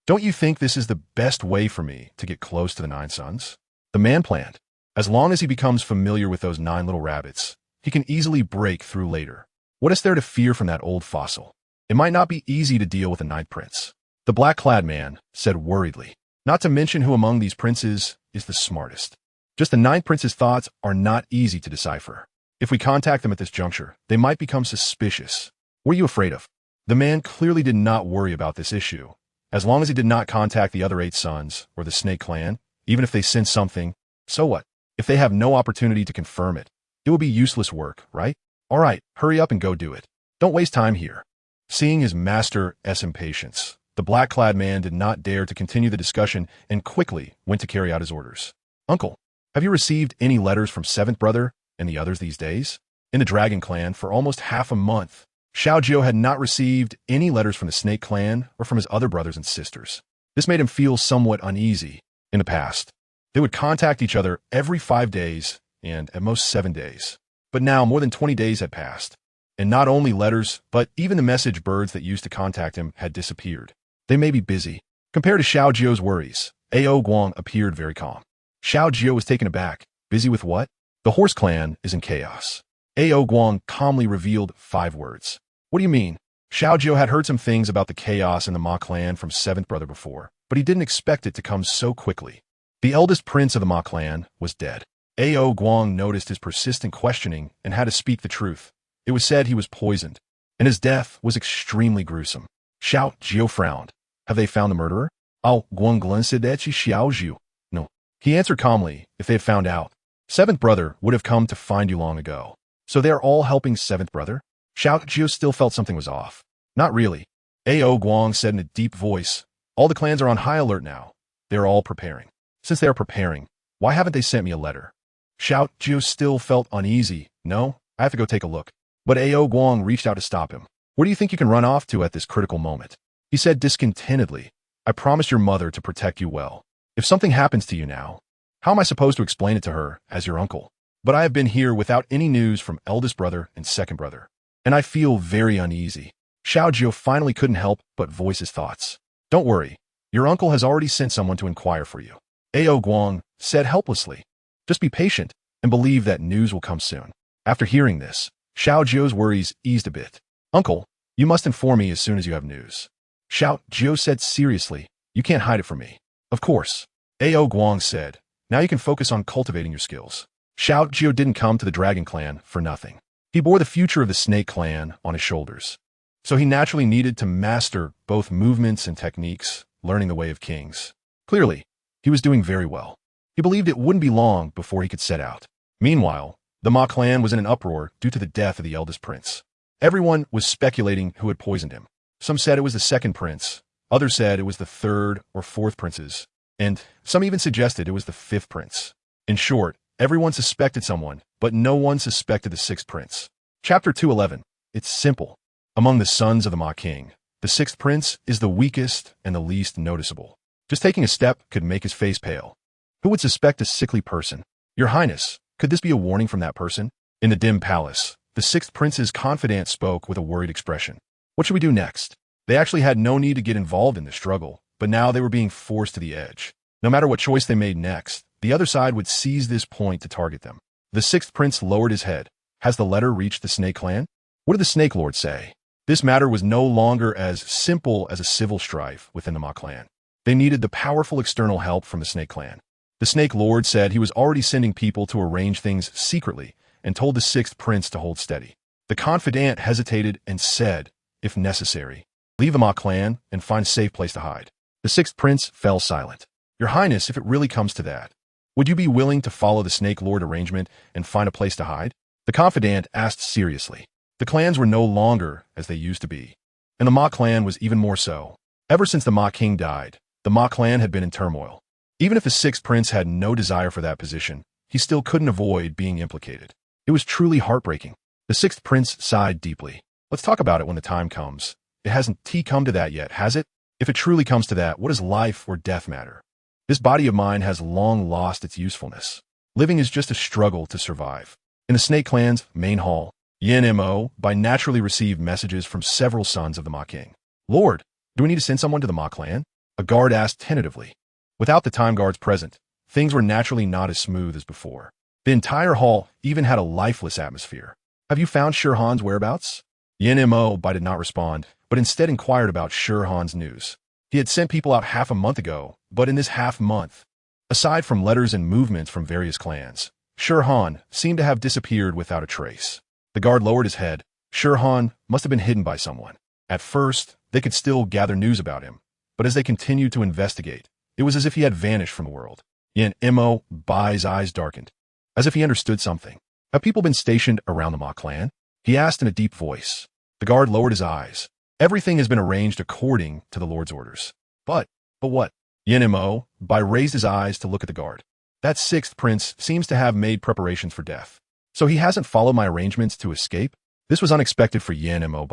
don't you think this is the best way for me to get close to the 9 sons? The man planned. As long as he becomes familiar with those 9 little rabbits, he can easily break through later. What is there to fear from that old fossil? It might not be easy to deal with the 9th prince. The black-clad man said worriedly, not to mention who among these princes is the smartest. Just the 9th prince's thoughts are not easy to decipher. If we contact them at this juncture, they might become suspicious. What are you afraid of? The man clearly did not worry about this issue. As long as he did not contact the other 8 sons or the snake clan, even if they sensed something, so what? If they have no opportunity to confirm it, it will be useless work, right? All right, hurry up and go do it. Don't waste time here. Seeing his master's impatience, the black-clad man did not dare to continue the discussion and quickly went to carry out his orders. Uncle, have you received any letters from 7th brother and the others these days? In the Dragon Clan, for almost half a month, Xiao Jiu had not received any letters from the Snake Clan or from his other brothers and sisters. This made him feel somewhat uneasy. In the past, they would contact each other every 5 days and at most 7 days. But now more than 20 days had passed, and not only letters, but even the message birds that used to contact him had disappeared. They may be busy. Compared to Xiao Jiu's worries, Ao Guang appeared very calm. Xiao Jiu was taken aback. Busy with what? The horse clan is in chaos. Ao Guang calmly revealed 5 words. What do you mean? Xiao Jiu had heard some things about the chaos in the Ma clan from 7th brother before, but he didn't expect it to come so quickly. The eldest prince of the Ma clan was dead. Ao Guang noticed his persistent questioning and had to speak the truth. It was said he was poisoned, and his death was extremely gruesome. Xiao Jiu frowned. Have they found the murderer? Ao Guang glanced at Xiao Jiu. No. He answered calmly, if they had found out, 7th brother would have come to find you long ago. So they are all helping 7th brother? Xiao Jiu still felt something was off. Not really. Ao Guang said in a deep voice, all the clans are on high alert now. They are all preparing. Since they are preparing, why haven't they sent me a letter? Xiao Jiu still felt uneasy. No, I have to go take a look. But Ao Guang reached out to stop him. Where do you think you can run off to at this critical moment? He said discontentedly, I promised your mother to protect you well. If something happens to you now, how am I supposed to explain it to her as your uncle? But I have been here without any news from eldest brother and 2nd brother, and I feel very uneasy. Xiao Jiu finally couldn't help but voice his thoughts. Don't worry, your uncle has already sent someone to inquire for you. Ao Guang said helplessly. Just be patient and believe that news will come soon. After hearing this, Xiao Jiu's worries eased a bit. Uncle, you must inform me as soon as you have news. Xiao Jiu said seriously, you can't hide it from me. Of course. Ao Guang said, now you can focus on cultivating your skills. Xiao Jiu didn't come to the Dragon Clan for nothing. He bore the future of the Snake Clan on his shoulders. So he naturally needed to master both movements and techniques, learning the way of kings. Clearly, he was doing very well. He believed it wouldn't be long before he could set out. Meanwhile, the Ma clan was in an uproar due to the death of the eldest prince. Everyone was speculating who had poisoned him. Some said it was the 2nd prince, others said it was the 3rd or 4th princes, and some even suggested it was the 5th prince. In short, everyone suspected someone, but no one suspected the 6th prince. Chapter 211. It's simple. Among the sons of the Ma king, the 6th prince is the weakest and the least noticeable. Just taking a step could make his face pale. Who would suspect a sickly person? Your Highness, could this be a warning from that person? In the dim palace, the 6th prince's confidant spoke with a worried expression. What should we do next? They actually had no need to get involved in the struggle, but now they were being forced to the edge. No matter what choice they made next, the other side would seize this point to target them. The 6th prince lowered his head. Has the letter reached the Snake Clan? What did the Snake Lord say? This matter was no longer as simple as a civil strife within the Ma clan. They needed the powerful external help from the Snake Clan. The Snake Lord said he was already sending people to arrange things secretly and told the 6th prince to hold steady. The confidant hesitated and said, if necessary, leave the Ma clan and find a safe place to hide. The 6th prince fell silent. Your Highness, if it really comes to that, would you be willing to follow the Snake Lord arrangement and find a place to hide? The confidant asked seriously. The clans were no longer as they used to be, and the Ma clan was even more so. Ever since the Ma King died, the Ma clan had been in turmoil. Even if the sixth prince had no desire for that position, he still couldn't avoid being implicated. It was truly heartbreaking. The sixth prince sighed deeply. Let's talk about it when the time comes. It hasn't come to that yet, has it? If it truly comes to that, what does life or death matter? This body of mine has long lost its usefulness. Living is just a struggle to survive. In the Snake Clan's main hall, Yin Mo by naturally received messages from several sons of the Ma King. Lord, do we need to send someone to the Ma clan? A guard asked tentatively. Without the time guards present, things were naturally not as smooth as before. The entire hall even had a lifeless atmosphere. Have you found Shirhan's whereabouts? Yin Mo did not respond, but instead inquired about Shirhan's news. He had sent people out half a month ago, but in this half month, aside from letters and movements from various clans, Shirhan seemed to have disappeared without a trace. The guard lowered his head. Shirhan must have been hidden by someone. At first, they could still gather news about him, but as they continued to investigate, it was as if he had vanished from the world. Yin Mo's eyes darkened, as if he understood something. Have people been stationed around the Ma clan? He asked in a deep voice. The guard lowered his eyes. Everything has been arranged according to the Lord's orders. But what? Yin Mo raised his eyes to look at the guard. That sixth prince seems to have made preparations for death. So he hasn't followed my arrangements to escape? This was unexpected for Yin Mo.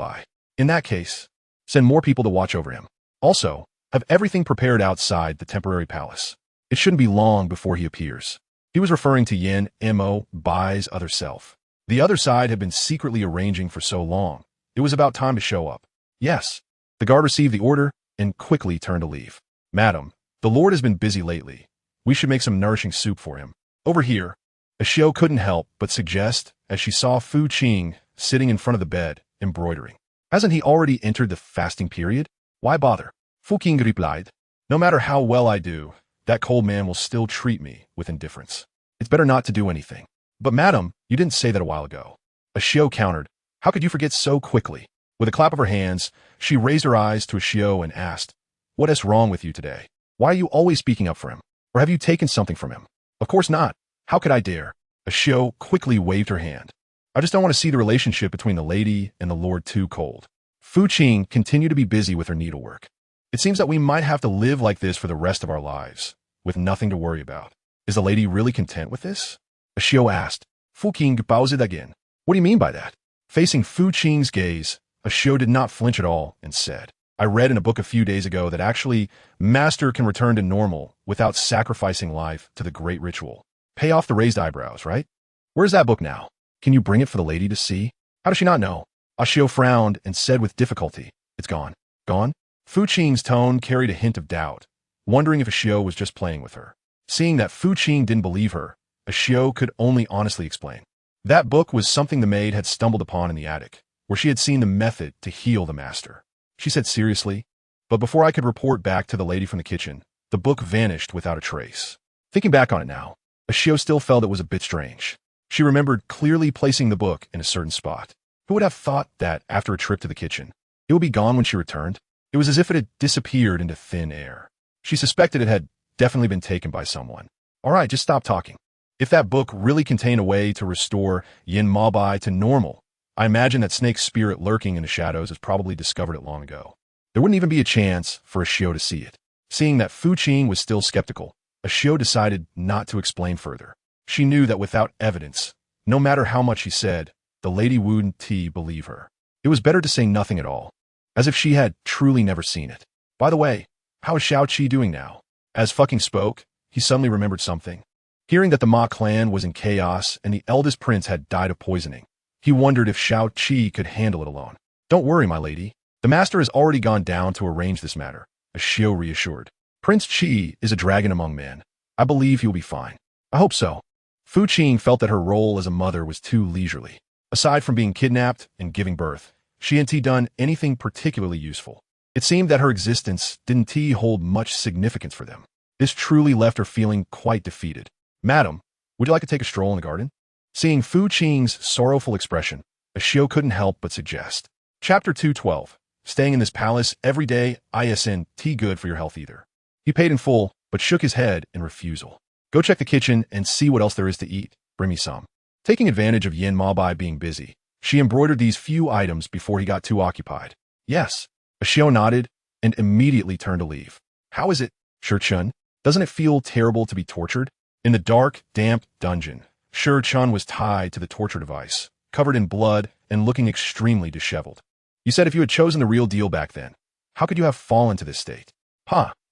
In that case, send more people to watch over him. Also, have everything prepared outside the temporary palace. It shouldn't be long before he appears. He was referring to Yin Mo's other self. The other side had been secretly arranging for so long. It was about time to show up. Yes. The guard received the order and quickly turned to leave. Madam, the Lord has been busy lately. We should make some nourishing soup for him. Over here. Ashio couldn't help but suggest as she saw Fu Qing sitting in front of the bed, embroidering. Hasn't he already entered the fasting period? Why bother? Fu Qing replied. No matter how well I do, that cold man will still treat me with indifference. It's better not to do anything. But madam, you didn't say that a while ago. Ashio countered. How could you forget so quickly? With a clap of her hands, she raised her eyes to Ashio and asked, what is wrong with you today? Why are you always speaking up for him? Or have you taken something from him? Of course not. How could I dare? Ashio quickly waved her hand. I just don't want to see the relationship between the lady and the Lord too cold. Fu Qing continued to be busy with her needlework. It seems that we might have to live like this for the rest of our lives, with nothing to worry about. Is the lady really content with this? Ashio asked. Fu Qing paused again. What do you mean by that? Facing Fu Qing's gaze, Ashio did not flinch at all and said, I read in a book a few days ago that actually master can return to normal without sacrificing life to the great ritual. Pay off the raised eyebrows, right? Where's that book now? Can you bring it for the lady to see? How does she not know? Ashio frowned and said with difficulty, it's gone. Gone? Fu Qing's tone carried a hint of doubt, wondering if Ashio was just playing with her. Seeing that Fu Qing didn't believe her, Ashio could only honestly explain. That book was something the maid had stumbled upon in the attic, where she had seen the method to heal the master. She said seriously, but before I could report back to the lady from the kitchen, the book vanished without a trace. Thinking back on it now, Ashio still felt it was a bit strange. She remembered clearly placing the book in a certain spot. Who would have thought that after a trip to the kitchen, it would be gone when she returned? It was as if it had disappeared into thin air. She suspected it had definitely been taken by someone. All right, just stop talking. If that book really contained a way to restore Yin Mabai to normal, I imagine that Snake's spirit lurking in the shadows has probably discovered it long ago. There wouldn't even be a chance for Ashio to see it. Seeing that Fu Qing was still skeptical, Ashio decided not to explain further. She knew that without evidence, no matter how much she said, the lady wouldn't believe her. It was better to say nothing at all, as if she had truly never seen it. By the way, how is Shao Qi doing now? As fucking spoke, he suddenly remembered something. Hearing that the Ma clan was in chaos and the eldest prince had died of poisoning, he wondered if Shao Qi could handle it alone. Don't worry, my lady. The master has already gone down to arrange this matter, Ashio reassured. Prince Qi is a dragon among men. I believe he'll be fine. I hope so. Fu Qing felt that her role as a mother was too leisurely. Aside from being kidnapped and giving birth, she hadn't done anything particularly useful. It seemed that her existence didn't hold much significance for them. This truly left her feeling quite defeated. Madam, would you like to take a stroll in the garden? Seeing Fu Qing's sorrowful expression, Ashio couldn't help but suggest. Chapter 212. Staying in this palace every day isn't good for your health either. He paid in full, but shook his head in refusal. Go check the kitchen and see what else there is to eat. Bring me some. Taking advantage of Yin Mabai being busy, she embroidered these few items before he got too occupied. Yes. Ashio nodded and immediately turned to leave. How is it, Shur-chun? Doesn't it feel terrible to be tortured? In the dark, damp dungeon, Shur-chun was tied to the torture device, covered in blood and looking extremely disheveled. You said if you had chosen the real deal back then, how could you have fallen to this state?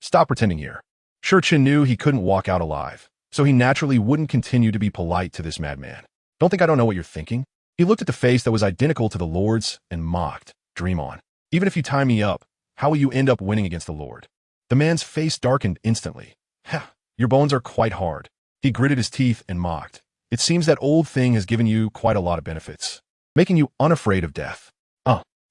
Stop pretending here. Shur-chun knew he couldn't walk out alive, so he naturally wouldn't continue to be polite to this madman. Don't think I don't know what you're thinking? He looked at the face that was identical to the Lord's and mocked. Dream on. Even if you tie me up, how will you end up winning against the Lord? The man's face darkened instantly. Your bones are quite hard. He gritted his teeth and mocked. It seems that old thing has given you quite a lot of benefits, making you unafraid of death.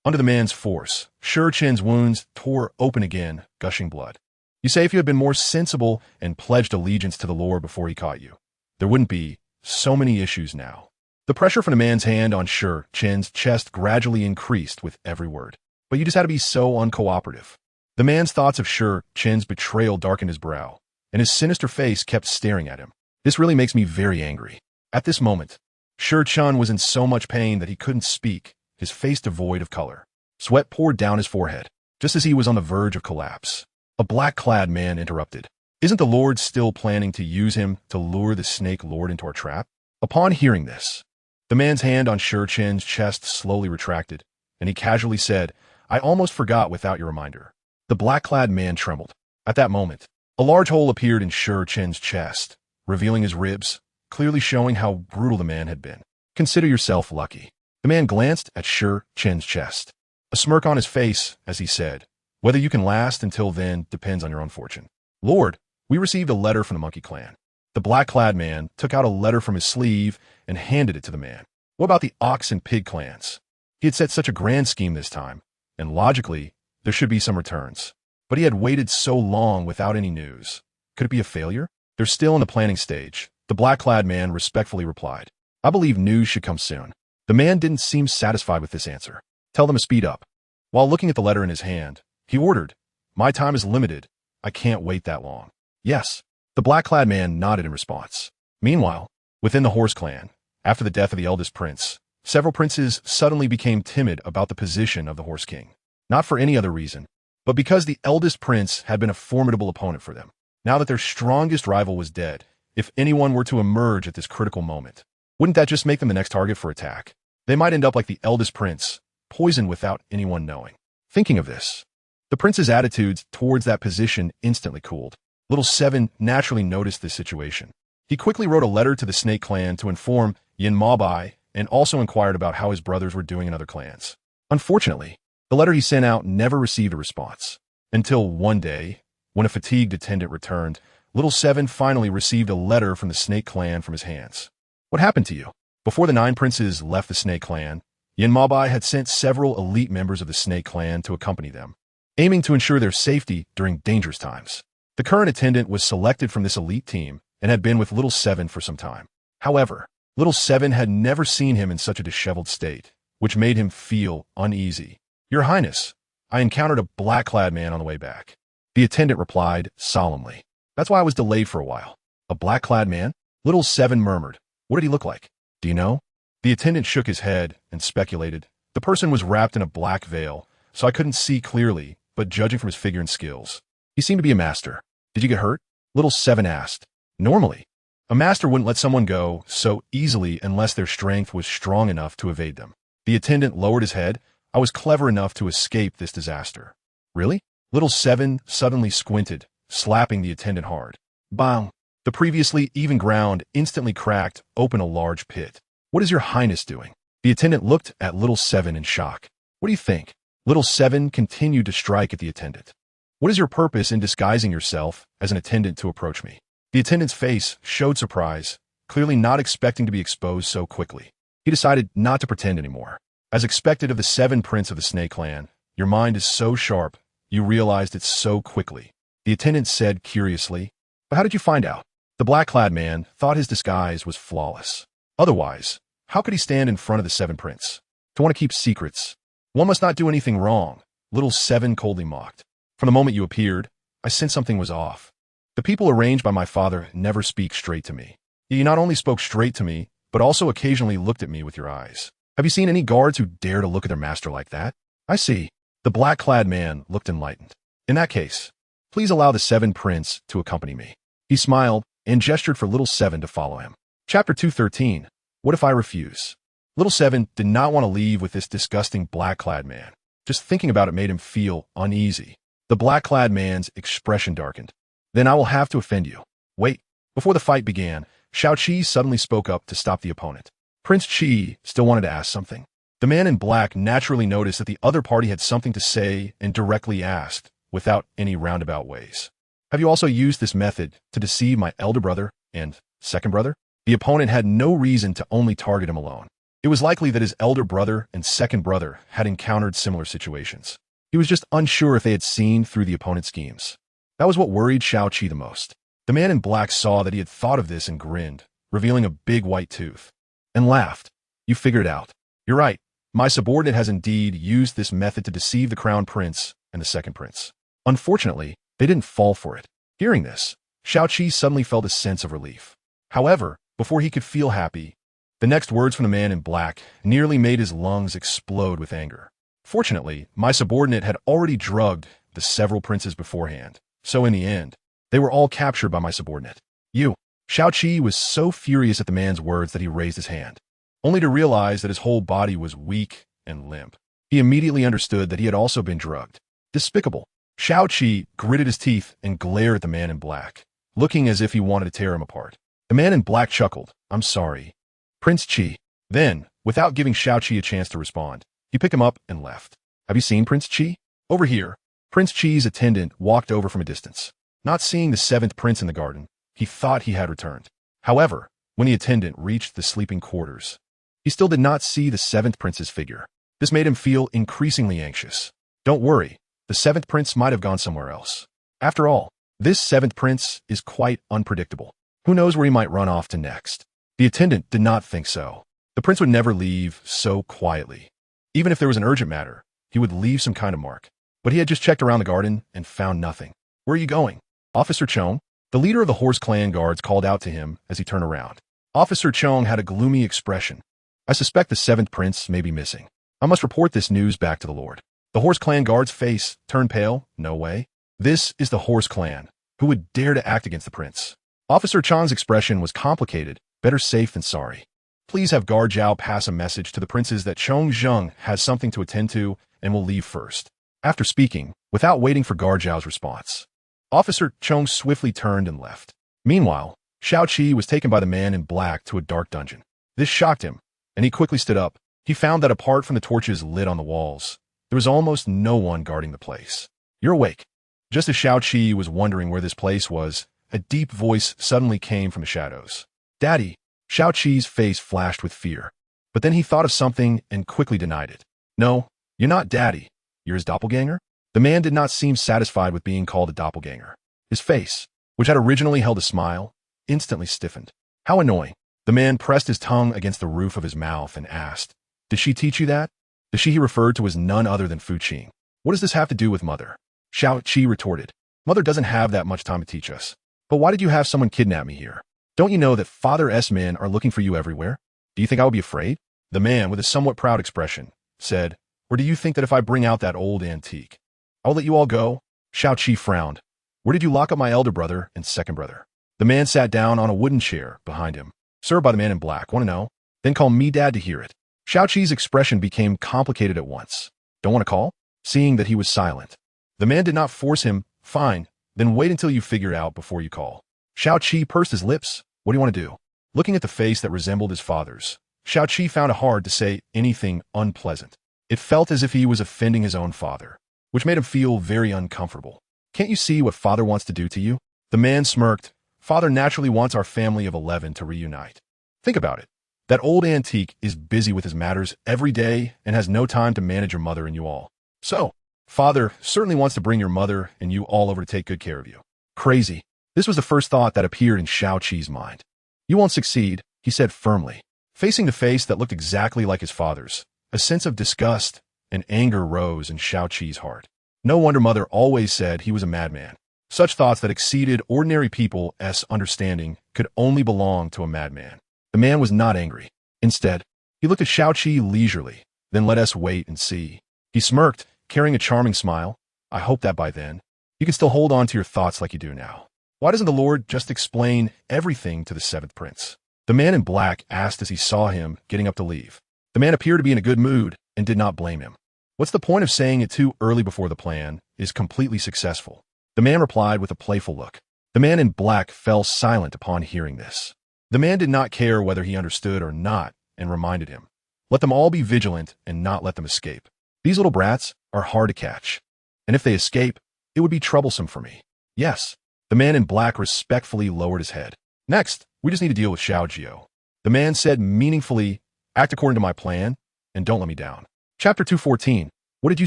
Under the man's force, Shur-chun's wounds tore open again, gushing blood. You say if you had been more sensible and pledged allegiance to the Lord before he caught you, there wouldn't be so many issues now. The pressure from the man's hand on Shur-chun's chest gradually increased with every word. But you just had to be so uncooperative. The man's thoughts of Shur-chun's betrayal darkened his brow, and his sinister face kept staring at him. This really makes me very angry. At this moment, Shur-chun was in so much pain that he couldn't speak, his face devoid of color. Sweat poured down his forehead, just as he was on the verge of collapse. A black-clad man interrupted. Isn't the Lord still planning to use him to lure the Snake Lord into our trap? Upon hearing this, the man's hand on Shur-chun's chest slowly retracted, and he casually said, I almost forgot without your reminder. The black-clad man trembled. At that moment, a large hole appeared in Shur-chun's chest, revealing his ribs, clearly showing how brutal the man had been. Consider yourself lucky. The man glanced at Shur-chun's chest, a smirk on his face as he said, whether you can last until then depends on your own fortune. Lord, we received a letter from the Monkey Clan. The black-clad man took out a letter from his sleeve and handed it to the man. What about the Ox and Pig clans? He had set such a grand scheme this time, and logically, there should be some returns. But he had waited so long without any news. Could it be a failure? They're still in the planning stage. The black-clad man respectfully replied. I believe news should come soon. The man didn't seem satisfied with this answer. Tell them to speed up. While looking at the letter in his hand, he ordered, My time is limited. I can't wait that long. Yes. The black-clad man nodded in response. Meanwhile, within the Horse clan, after the death of the eldest prince, several princes suddenly became timid about the position of the Horse King. Not for any other reason, but because the eldest prince had been a formidable opponent for them. Now that their strongest rival was dead, if anyone were to emerge at this critical moment, wouldn't that just make them the next target for attack? They might end up like the eldest prince, poisoned without anyone knowing. Thinking of this, the prince's attitudes towards that position instantly cooled. Little Seven naturally noticed this situation. He quickly wrote a letter to the Snake Clan to inform Yin Mabai and also inquired about how his brothers were doing in other clans. Unfortunately, the letter he sent out never received a response. Until one day, when a fatigued attendant returned, Little Seven finally received a letter from the Snake Clan from his hands. What happened to you? Before the 9 princes left the Snake Clan, Yin Mabai had sent several elite members of the Snake Clan to accompany them, aiming to ensure their safety during dangerous times. The current attendant was selected from this elite team and had been with Little Seven for some time. However, Little Seven had never seen him in such a disheveled state, which made him feel uneasy. Your Highness, I encountered a black-clad man on the way back. The attendant replied solemnly. That's why I was delayed for a while. A black-clad man? Little Seven murmured. What did he look like? Do you know? The attendant shook his head and speculated. The person was wrapped in a black veil, so I couldn't see clearly, but judging from his figure and skills, he seemed to be a master. Did you get hurt? Little Seven asked. Normally, a master wouldn't let someone go so easily unless their strength was strong enough to evade them. The attendant lowered his head. I was clever enough to escape this disaster. Really? Little Seven suddenly squinted, slapping the attendant hard. Bang! The previously even ground instantly cracked open a large pit. What is your Highness doing? The attendant looked at Little Seven in shock. What do you think? Little Seven continued to strike at the attendant. What is your purpose in disguising yourself as an attendant to approach me? The attendant's face showed surprise, clearly not expecting to be exposed so quickly. He decided not to pretend anymore. As expected of the 7 prince of the Snake Clan, your mind is so sharp, you realized it so quickly. The attendant said curiously, but how did you find out? The black-clad man thought his disguise was flawless. Otherwise, how could he stand in front of the 7 prince? To want to keep secrets. One must not do anything wrong, Little Seven coldly mocked. From the moment you appeared, I sensed something was off. The people arranged by my father never speak straight to me. You not only spoke straight to me, but also occasionally looked at me with your eyes. Have you seen any guards who dare to look at their master like that? I see. The black-clad man looked enlightened. In that case, please allow the Seven Prince to accompany me. He smiled and gestured for Little Seven to follow him. Chapter 213. What if I refuse? Little Seven did not want to leave with this disgusting black-clad man. Just thinking about it made him feel uneasy. The black-clad man's expression darkened. Then I will have to offend you. Wait. Before the fight began, Xiao Qi suddenly spoke up to stop the opponent. Prince Qi still wanted to ask something. The man in black naturally noticed that the other party had something to say and directly asked, without any roundabout ways. Have you also used this method to deceive my elder brother and second brother? The opponent had no reason to only target him alone. It was likely that his elder brother and second brother had encountered similar situations. He was just unsure if they had seen through the opponent's schemes. That was what worried Xiao Qi the most. The man in black saw that he had thought of this and grinned, revealing a big white tooth, and laughed. You figured it out. You're right. My subordinate has indeed used this method to deceive the crown prince and the second prince. Unfortunately, they didn't fall for it. Hearing this, Xiao Qi suddenly felt a sense of relief. However, before he could feel happy, the next words from the man in black nearly made his lungs explode with anger. Fortunately, my subordinate had already drugged the several princes beforehand, so in the end, they were all captured by my subordinate. You. Xiao Qi was so furious at the man's words that he raised his hand, only to realize that his whole body was weak and limp. He immediately understood that he had also been drugged. Despicable. Xiao Qi gritted his teeth and glared at the man in black, looking as if he wanted to tear him apart. The man in black chuckled. I'm sorry, Prince Qi. Then, without giving Xiao Qi a chance to respond, he picked him up and left. Have you seen Prince Qi? Over here. Prince Qi's attendant walked over from a distance. Not seeing the seventh prince in the garden, he thought he had returned. However, when the attendant reached the sleeping quarters, he still did not see the seventh prince's figure. This made him feel increasingly anxious. Don't worry, the seventh prince might have gone somewhere else. After all, this seventh prince is quite unpredictable. Who knows where he might run off to next? The attendant did not think so. The prince would never leave so quietly. Even if there was an urgent matter, he would leave some kind of mark. But he had just checked around the garden and found nothing. Where are you going? Officer Chong? The leader of the horse clan guards called out to him as he turned around. Officer Chong had a gloomy expression. I suspect the seventh prince may be missing. I must report this news back to the Lord. The horse clan guard's face turned pale. No way. This is the horse clan. Who would dare to act against the prince? Officer Chong's expression was complicated. Better safe than sorry. Please have Guard Zhao pass a message to the princes that Chong Zheng has something to attend to and will leave first. After speaking, without waiting for Guard Zhao's response, Officer Chong swiftly turned and left. Meanwhile, Xiao Qi was taken by the man in black to a dark dungeon. This shocked him, and he quickly stood up. He found that apart from the torches lit on the walls, there was almost no one guarding the place. You're awake. Just as Xiao Qi was wondering where this place was, a deep voice suddenly came from the shadows. Daddy. Xiao Qi's face flashed with fear, but then he thought of something and quickly denied it. No, you're not Daddy. You're his doppelganger? The man did not seem satisfied with being called a doppelganger. His face, which had originally held a smile, instantly stiffened. How annoying. The man pressed his tongue against the roof of his mouth and asked, Did she teach you that? The she he referred to was none other than Fu Qing. What does this have to do with Mother? Xiao Qi retorted. Mother doesn't have that much time to teach us. But why did you have someone kidnap me here? Don't you know that Father S men are looking for you everywhere? Do you think I would be afraid? The man, with a somewhat proud expression, said, Or do you think that if I bring out that old antique, I'll let you all go? Xiao Qi frowned. Where did you lock up my elder brother and second brother? The man sat down on a wooden chair behind him. Served by the man in black. Want to know? Then call me Dad to hear it. Xiao Qi's expression became complicated at once. Don't want to call? Seeing that he was silent, the man did not force him. Fine, then wait until you figure out before you call. Xiao Qi pursed his lips. What do you want to do? Looking at the face that resembled his father's, Xiao Qi found it hard to say anything unpleasant. It felt as if he was offending his own father, which made him feel very uncomfortable. Can't you see what Father wants to do to you? The man smirked. Father naturally wants our family of 11 to reunite. Think about it. That old antique is busy with his matters every day and has no time to manage your mother and you all. So, Father certainly wants to bring your mother and you all over to take good care of you. Crazy. This was the first thought that appeared in Xiao Qi's mind. You won't succeed, he said firmly. Facing the face that looked exactly like his father's, a sense of disgust and anger rose in Xiao Qi's heart. No wonder Mother always said he was a madman. Such thoughts that exceeded ordinary people's understanding could only belong to a madman. The man was not angry. Instead, he looked at Xiaoqi leisurely, then let us wait and see. He smirked, carrying a charming smile. I hope that by then, you can still hold on to your thoughts like you do now. Why doesn't the Lord just explain everything to the seventh prince? The man in black asked as he saw him getting up to leave. The man appeared to be in a good mood and did not blame him. What's the point of saying it too early before the plan is completely successful? The man replied with a playful look. The man in black fell silent upon hearing this. The man did not care whether he understood or not and reminded him. Let them all be vigilant and not let them escape. These little brats are hard to catch. And if they escape, it would be troublesome for me. Yes. The man in black respectfully lowered his head. Next, we just need to deal with Xiao Jiao. The man said meaningfully, act according to my plan and don't let me down. Chapter 214. What did you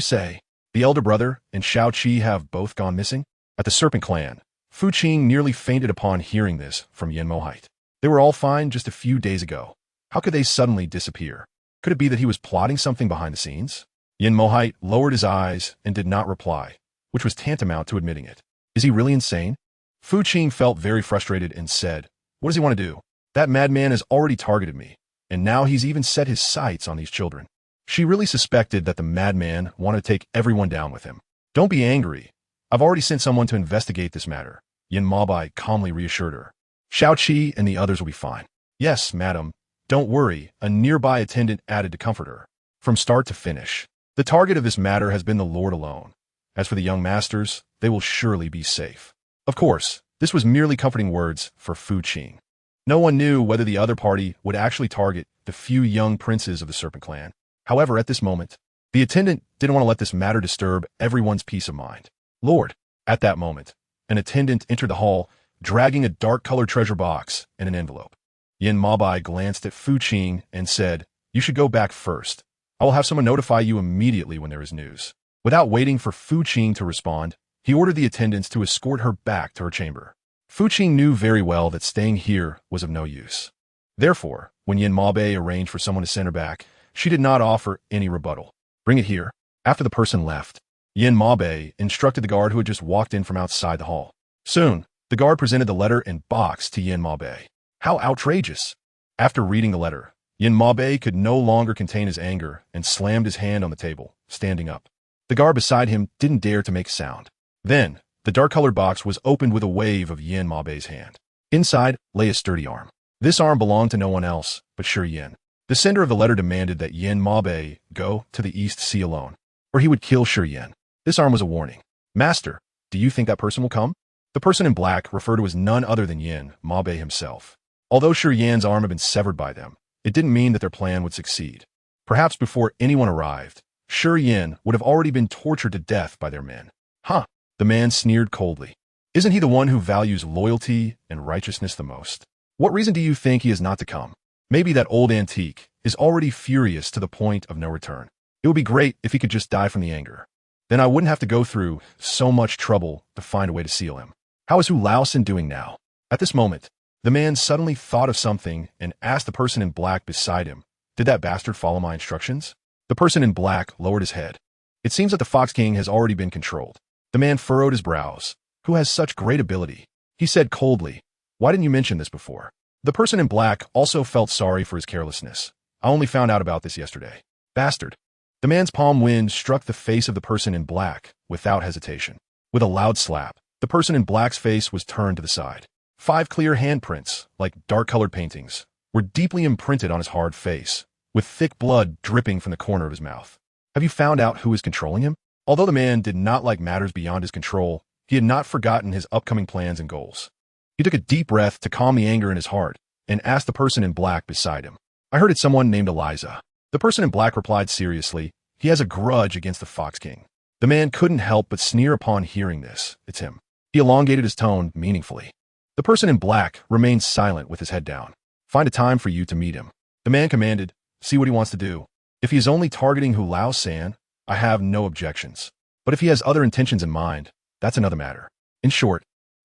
say? The elder brother and Xiao Qi have both gone missing? At the Serpent Clan, Fu Qing nearly fainted upon hearing this from Yin Mohite. They were all fine just a few days ago. How could they suddenly disappear? Could it be that he was plotting something behind the scenes? Yin Mohite lowered his eyes and did not reply, which was tantamount to admitting it. Is he really insane? Fu Qing felt very frustrated and said, what does he want to do? That madman has already targeted me, and now he's even set his sights on these children. She really suspected that the madman wanted to take everyone down with him. Don't be angry. I've already sent someone to investigate this matter, Yin Mabai calmly reassured her. Xiao Qi and the others will be fine. Yes, madam. Don't worry, a nearby attendant added to comfort her. From start to finish, the target of this matter has been the Lord alone. As for the young masters, they will surely be safe. Of course, this was merely comforting words for Fu Qing. No one knew whether the other party would actually target the few young princes of the Serpent Clan. However, at this moment, the attendant didn't want to let this matter disturb everyone's peace of mind. Lord, at that moment, an attendant entered the hall, dragging a dark-colored treasure box and an envelope. Yin Mabai glanced at Fu Qing and said, you should go back first. I will have someone notify you immediately when there is news. Without waiting for Fu Qing to respond, he ordered the attendants to escort her back to her chamber. Fu Qing knew very well that staying here was of no use. Therefore, when Yin Mabai arranged for someone to send her back, she did not offer any rebuttal. Bring it here. After the person left, Yin Mabai instructed the guard who had just walked in from outside the hall. Soon, the guard presented the letter and box to Yin Mabai. How outrageous! After reading the letter, Yin Mabai could no longer contain his anger and slammed his hand on the table, standing up. The guard beside him didn't dare to make sound. Then, the dark-colored box was opened with a wave of Yin Mabei's hand. Inside lay a sturdy arm. This arm belonged to no one else but Shi Yin. The sender of the letter demanded that Yin Mabai go to the East Sea alone, or he would kill Shi Yin. This arm was a warning. Master, do you think that person will come? The person in black referred to as none other than Yin Mabai himself. Although Shi Yin's arm had been severed by them, it didn't mean that their plan would succeed. Perhaps before anyone arrived, Shi Yin would have already been tortured to death by their men. Huh, the man sneered coldly. Isn't he the one who values loyalty and righteousness the most? What reason do you think he is not to come? Maybe that old antique is already furious to the point of no return. It would be great if he could just die from the anger. Then I wouldn't have to go through so much trouble to find a way to seal him. How is Hu Laosin doing now? At this moment, the man suddenly thought of something and asked the person in black beside him, did that bastard follow my instructions? The person in black lowered his head. It seems that the Fox King has already been controlled. The man furrowed his brows. Who has such great ability? He said coldly, why didn't you mention this before? The person in black also felt sorry for his carelessness. I only found out about this yesterday. Bastard. The man's palm wind struck the face of the person in black without hesitation. With a loud slap, the person in black's face was turned to the side. 5 clear handprints, like dark-colored paintings, were deeply imprinted on his hard face, with thick blood dripping from the corner of his mouth. Have you found out who is controlling him? Although the man did not like matters beyond his control, he had not forgotten his upcoming plans and goals. He took a deep breath to calm the anger in his heart and asked the person in black beside him. I heard it's someone named Eliza. The person in black replied seriously, he has a grudge against the Fox King. The man couldn't help but sneer upon hearing this. It's him. He elongated his tone meaningfully. The person in black remained silent with his head down. Find a time for you to meet him. The man commanded, see what he wants to do. If he is only targeting Hu Laosin, I have no objections. But if he has other intentions in mind, that's another matter. In short,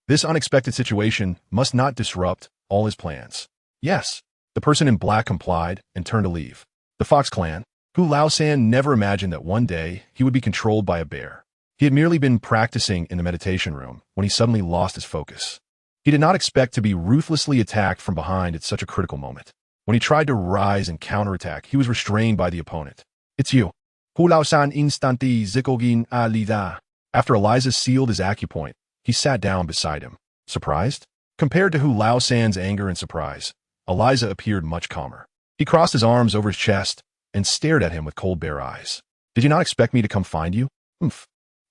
this unexpected situation must not disrupt all his plans. Yes, the person in black complied and turned to leave. The Fox clan, Hu Laosin never imagined that one day he would be controlled by a bear. He had merely been practicing in the meditation room when he suddenly lost his focus. He did not expect to be ruthlessly attacked from behind at such a critical moment. When he tried to rise and counterattack, he was restrained by the opponent. "It's you. Hulao-san instanti zikogin alida." After Eliza sealed his acupoint, he sat down beside him. Surprised? Compared to Hu Lao-san's anger and surprise, Eliza appeared much calmer. He crossed his arms over his chest and stared at him with cold bare eyes. "Did you not expect me to come find you?" "Humph."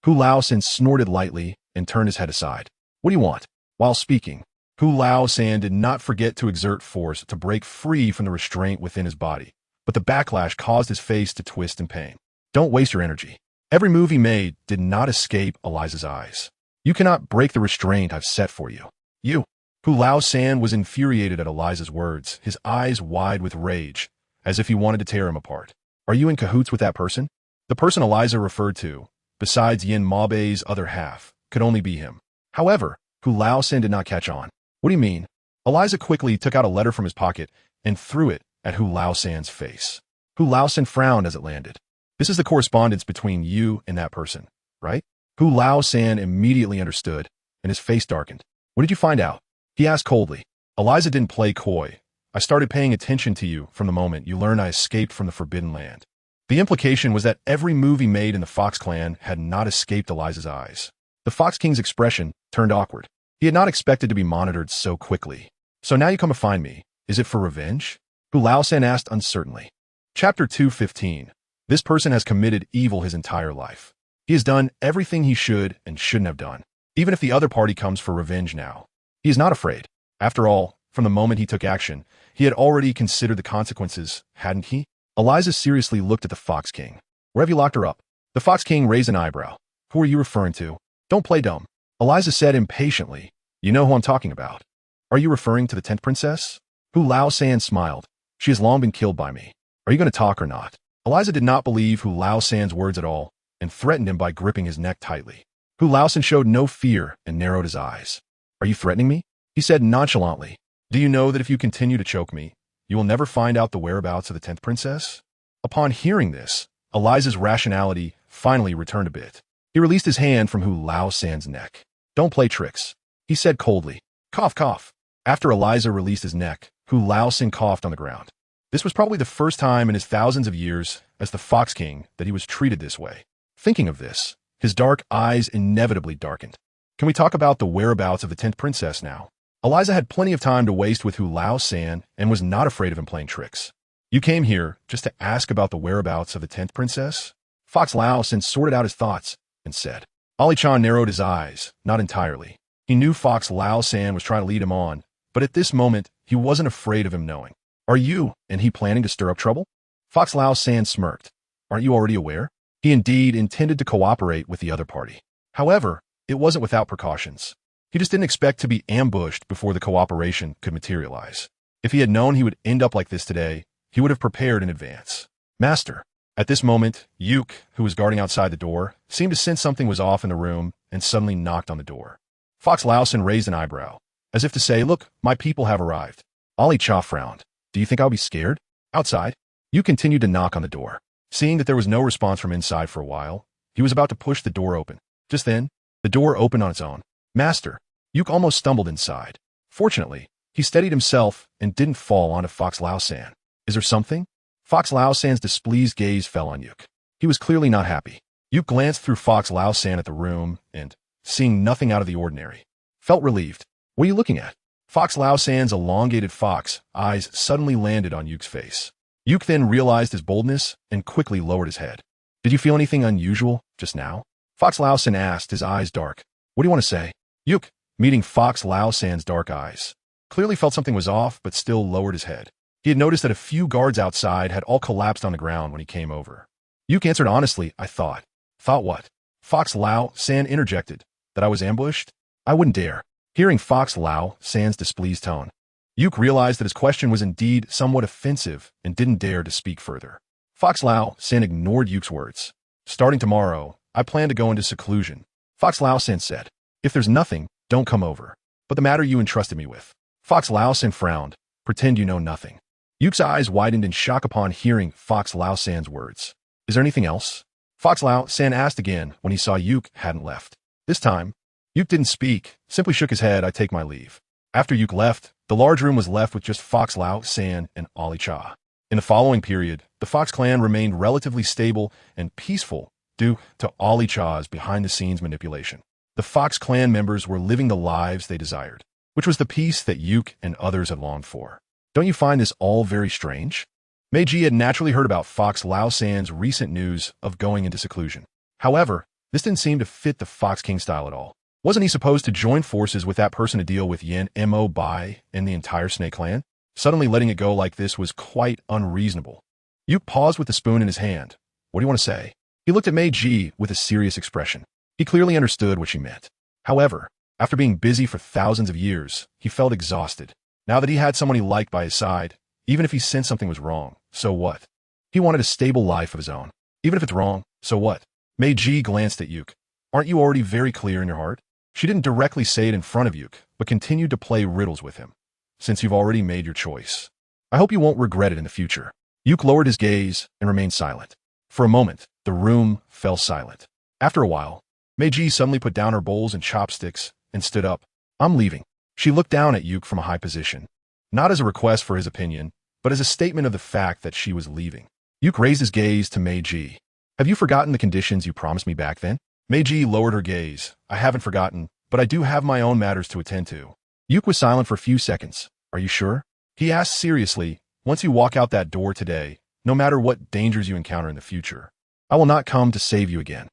Hu Lao-san snorted lightly and turned his head aside. "What do you want?" While speaking, Hu Lao-san did not forget to exert force to break free from the restraint within his body, but the backlash caused his face to twist in pain. "Don't waste your energy." Every move he made did not escape Eliza's eyes. "You cannot break the restraint I've set for you." "You." Hu Lao-san was infuriated at Eliza's words, his eyes wide with rage, as if he wanted to tear him apart. "Are you in cahoots with that person?" The person Eliza referred to, besides Yin Mabei's other half, could only be him. However, Hu Lao-san did not catch on. "What do you mean?" Eliza quickly took out a letter from his pocket and threw it at Hu Lao-san's face. Hu Lao-san frowned as it landed. "This is the correspondence between you and that person, right?" Hu Lao-san immediately understood, and his face darkened. "What did you find out?" He asked coldly. Eliza didn't play coy. "I started paying attention to you from the moment you learned I escaped from the Forbidden Land." The implication was that every move he made in the Fox clan had not escaped Eliza's eyes. The Fox King's expression turned awkward. He had not expected to be monitored so quickly. "So now you come to find me. Is it for revenge?" Hu Lao-san asked uncertainly. Chapter 215. This person has committed evil his entire life. He has done everything he should and shouldn't have done, even if the other party comes for revenge now. He is not afraid. After all, from the moment he took action, he had already considered the consequences, hadn't he? Eliza seriously looked at the Fox King. "Where have you locked her up?" The Fox King raised an eyebrow. "Who are you referring to?" "Don't play dumb," Eliza said impatiently. "You know who I'm talking about." "Are you referring to the 10th princess?" Hu Lao-san smiled. "She has long been killed by me. Are you going to talk or not?" Eliza did not believe Hu Lao-san's words at all and threatened him by gripping his neck tightly. Hu Lao-san showed no fear and narrowed his eyes. "Are you threatening me?" He said nonchalantly. "Do you know that if you continue to choke me, you will never find out the whereabouts of the 10th princess?" Upon hearing this, Eliza's rationality finally returned a bit. He released his hand from Hu Lao-san's neck. "Don't play tricks," he said coldly. "Cough, cough." After Eliza released his neck, Hu Lao-san coughed on the ground. This was probably the first time in his thousands of years as the Fox King that he was treated this way. Thinking of this, his dark eyes inevitably darkened. "Can we talk about the whereabouts of the 10th princess now?" Eliza had plenty of time to waste with Hu Lao-san and was not afraid of him playing tricks. "You came here just to ask about the whereabouts of the 10th princess?" Fox Lao-san sorted out his thoughts and said. Ali-chan narrowed his eyes, not entirely. He knew Fox Lao-san was trying to lead him on, but at this moment, he wasn't afraid of him knowing. "Are you and he planning to stir up trouble?" Fox Lao-san smirked. "Aren't you already aware?" He indeed intended to cooperate with the other party. However, it wasn't without precautions. He just didn't expect to be ambushed before the cooperation could materialize. If he had known he would end up like this today, he would have prepared in advance. "Master." At this moment, Yuk, who was guarding outside the door, seemed to sense something was off in the room and suddenly knocked on the door. Fox Lao-san raised an eyebrow, as if to say, "Look, my people have arrived." Ali Cha frowned. "Do you think I'll be scared?" Outside, Yuk continued to knock on the door. Seeing that there was no response from inside for a while, he was about to push the door open. Just then, the door opened on its own. "Master." Yuk almost stumbled inside. Fortunately, he steadied himself and didn't fall onto Fox Lao-san. "Is there something?" Fox Lao-san's displeased gaze fell on Yuk. He was clearly not happy. Yuk glanced through Fox Lao-san at the room and, seeing nothing out of the ordinary, felt relieved. "What are you looking at?" Fox Lao-san's elongated fox eyes suddenly landed on Yuk's face. Yuk then realized his boldness and quickly lowered his head. "Did you feel anything unusual just now?" Fox Lao-san asked, his eyes dark. "What do you want to say?" Yuk, meeting Fox Lao-san's dark eyes, clearly felt something was off but still lowered his head. He had noticed that a few guards outside had all collapsed on the ground when he came over. Yuk answered honestly, "I thought." "Thought what?" Fox Lao-san interjected. "That I was ambushed?" "I wouldn't dare." Hearing Fox Lao-san's displeased tone, Yuk realized that his question was indeed somewhat offensive and didn't dare to speak further. Fox Lao-san ignored Yuk's words. "Starting tomorrow, I plan to go into seclusion," Fox Lao-san said. "If there's nothing, don't come over. But the matter you entrusted me with." Fox Lao-san frowned. "Pretend you know nothing." Yuk's eyes widened in shock upon hearing Fox Lao-san's words. "Is there anything else?" Fox Lao San asked again when he saw Yuk hadn't left. This time, Yuk didn't speak, simply shook his head. I take my leave. After Yuk left, the large room was left with just Fox Lao San and Ali Cha. In the following period, the Fox clan remained relatively stable and peaceful due to Ali Cha's behind-the-scenes manipulation. The Fox clan members were living the lives they desired, which was the peace that Yuk and others had longed for. Don't you find this all very strange? Meiji had naturally heard about Fox Lao San's recent news of going into seclusion. However, this didn't seem to fit the Fox King style at all. Wasn't he supposed to join forces with that person to deal with Yin Mo Bai and the entire Snake clan? Suddenly letting it go like this was quite unreasonable. Yuk paused with the spoon in his hand. What do you want to say? He looked at Meiji with a serious expression. He clearly understood what she meant. However, after being busy for thousands of years, he felt exhausted. Now that he had someone he liked by his side, even if he sensed something was wrong, so what? He wanted a stable life of his own. Even if it's wrong, so what? Meiji glanced at Yuk. Aren't you already very clear in your heart? She didn't directly say it in front of Yuk, but continued to play riddles with him. Since you've already made your choice, I hope you won't regret it in the future. Yuk lowered his gaze and remained silent. For a moment, the room fell silent. After a while, Meiji suddenly put down her bowls and chopsticks and stood up. I'm leaving. She looked down at Yuk from a high position, not as a request for his opinion, but as a statement of the fact that she was leaving. Yuk raised his gaze to Meiji. Have you forgotten the conditions you promised me back then? Meiji lowered her gaze. I haven't forgotten, but I do have my own matters to attend to. Yuk was silent for a few seconds. Are you sure? He asked seriously. Once you walk out that door today, no matter what dangers you encounter in the future, I will not come to save you again.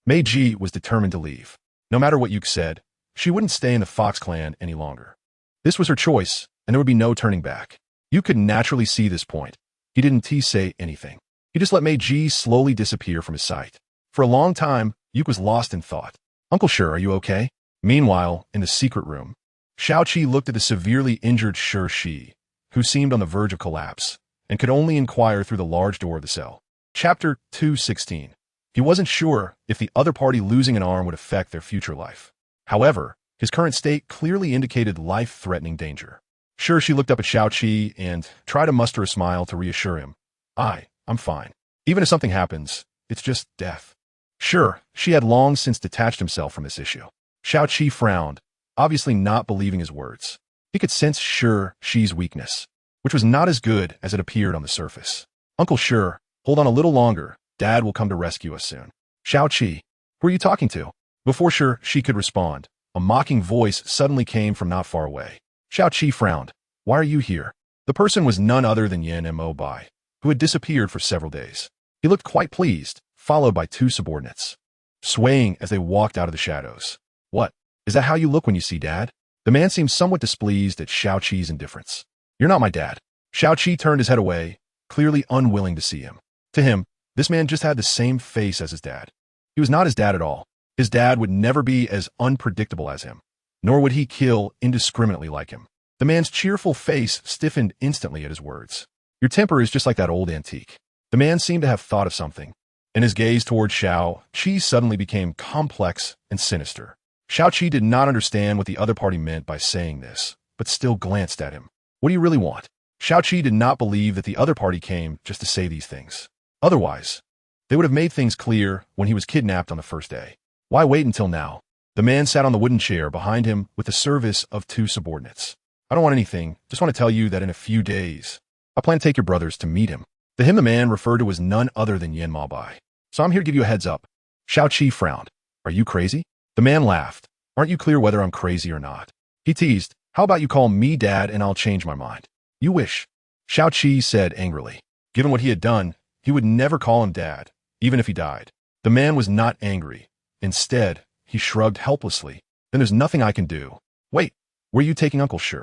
Meiji was determined to leave. No matter what Yuk said, she wouldn't stay in the Fox clan any longer. This was her choice, and there would be no turning back. Yuk could naturally see this point. He didn't say anything. He just let Meiji slowly disappear from his sight. For a long time, Yuk was lost in thought. Uncle Shi, are you okay? Meanwhile, in the secret room, Xiaoqi looked at the severely injured Shi, who seemed on the verge of collapse, and could only inquire through the large door of the cell. Chapter 216. He wasn't sure if the other party losing an arm would affect their future life. However, his current state clearly indicated life-threatening danger. Sure, she looked up at Xiaoqi and tried to muster a smile to reassure him. I'm fine. Even if something happens, it's just death. Sure, she had long since detached himself from this issue. Xiaoqi frowned, obviously not believing his words. He could sense Shi's weakness, which was not as good as it appeared on the surface. Uncle Shi, hold on a little longer. Dad will come to rescue us soon. Xiaoqi, who are you talking to? Before she could respond, a mocking voice suddenly came from not far away. Xiaoqi frowned. Why are you here? The person was none other than Yin Mo Bai, who had disappeared for several days. He looked quite pleased, followed by two subordinates, swaying as they walked out of the shadows. What? Is that how you look when you see Dad? The man seemed somewhat displeased at Xiaoqi's indifference. You're not my dad. Xiaoqi turned his head away, clearly unwilling to see him. To him, this man just had the same face as his dad. He was not his dad at all. His dad would never be as unpredictable as him, nor would he kill indiscriminately like him. The man's cheerful face stiffened instantly at his words. Your temper is just like that old antique. The man seemed to have thought of something, and his gaze toward Xiaoqi suddenly became complex and sinister. Xiaoqi did not understand what the other party meant by saying this, but still glanced at him. What do you really want? Xiaoqi did not believe that the other party came just to say these things. Otherwise, they would have made things clear when he was kidnapped on the first day. Why wait until now? The man sat on the wooden chair behind him with the service of two subordinates. I don't want anything, just want to tell you that in a few days, I plan to take your brothers to meet him. To him the man referred to as none other than Yin Mo Bai. So I'm here to give you a heads up. Xiaoqi frowned. Are you crazy? The man laughed. Aren't you clear whether I'm crazy or not? He teased. How about you call me Dad and I'll change my mind? You wish. Xiaoqi said angrily. Given what he had done, he would never call him Dad, even if he died. The man was not angry. Instead, he shrugged helplessly. Then there's nothing I can do. Wait, where are you taking Uncle Shi?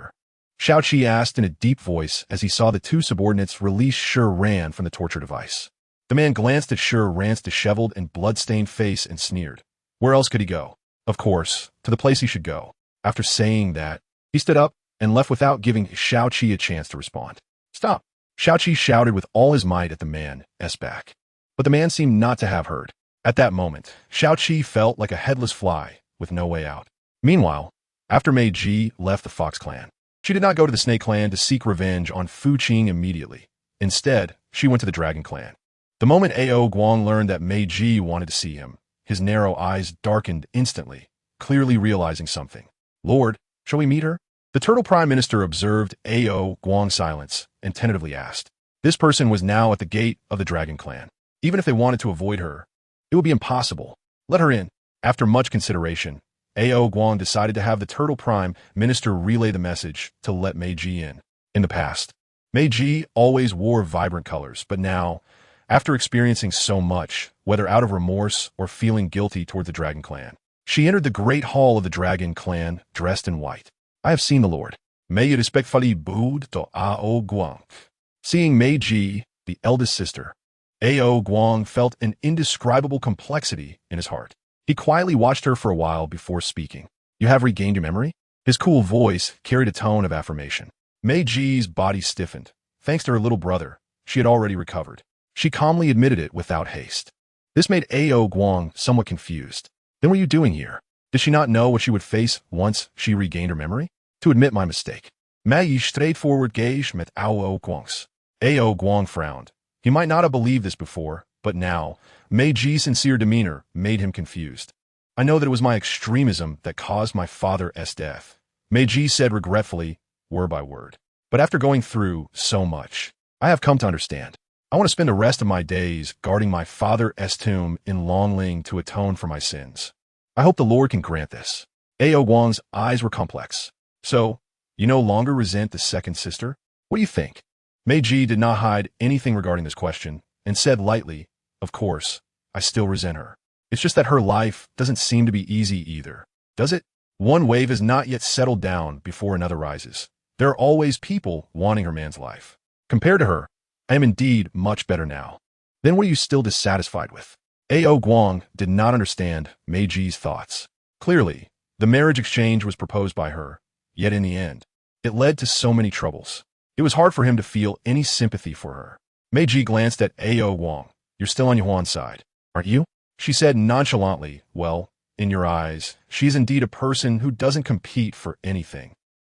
Xiaoqi asked in a deep voice as he saw the two subordinates release Shi Ran from the torture device. The man glanced at Shi Ran's disheveled and blood-stained face and sneered. Where else could he go? Of course, to the place he should go. After saying that, he stood up and left without giving Xiaoqi a chance to respond. Stop! Xiaoqi shouted with all his might at the man's back. But the man seemed not to have heard. At that moment, Xiaoqi felt like a headless fly with no way out. Meanwhile, after Meiji left the Fox clan, she did not go to the Snake clan to seek revenge on Qing immediately. Instead, she went to the Dragon clan. The moment Ao Guang learned that Mei Ji wanted to see him, his narrow eyes darkened instantly, clearly realizing something. Lord, shall we meet her? The Turtle Prime Minister observed Ao Guang's silence and tentatively asked. This person was now at the gate of the Dragon Clan. Even if they wanted to avoid her, it would be impossible. Let her in. After much consideration, Ao Guang decided to have the Turtle Prime Minister relay the message to let Mei Ji in. In the past, Mei Ji always wore vibrant colors, but now, after experiencing so much, whether out of remorse or feeling guilty toward the Dragon Clan, she entered the great hall of the Dragon Clan dressed in white. I have seen the Lord. May you respectfully bowed to Ao Guang. Seeing Mei Ji, the eldest sister, Ao Guang felt an indescribable complexity in his heart. He quietly watched her for a while before speaking. You have regained your memory? His cool voice carried a tone of affirmation. Mei Ji's body stiffened. Thanks to her little brother, she had already recovered. She calmly admitted it without haste. This made Ao Guang somewhat confused. Then what were you doing here? Did she not know what she would face once she regained her memory? To admit my mistake. Mei straightforward gaze met Ao Guang's. Ao Guang frowned. He might not have believed this before, but now, Mei Ji's sincere demeanor made him confused. I know that it was my extremism that caused my father's death, Mei Ji said regretfully, word by word. But after going through so much, I have come to understand. I want to spend the rest of my days guarding my father's tomb in Longling to atone for my sins. I hope the Lord can grant this. Ao Guang's eyes were complex. So, you no longer resent the second sister? What do you think? Mei Ji did not hide anything regarding this question, and said lightly, of course, I still resent her. It's just that her life doesn't seem to be easy either, does it? One wave has not yet settled down before another rises. There are always people wanting her man's life. Compared to her, I am indeed much better now. Then what are you still dissatisfied with? Ao Guang did not understand Mei Ji's thoughts. Clearly, the marriage exchange was proposed by her, yet in the end, it led to so many troubles. It was hard for him to feel any sympathy for her. Mei Ji glanced at Ao Guang. You're still on Yuan's side, aren't you? She said nonchalantly, well, in your eyes, she is indeed a person who doesn't compete for anything.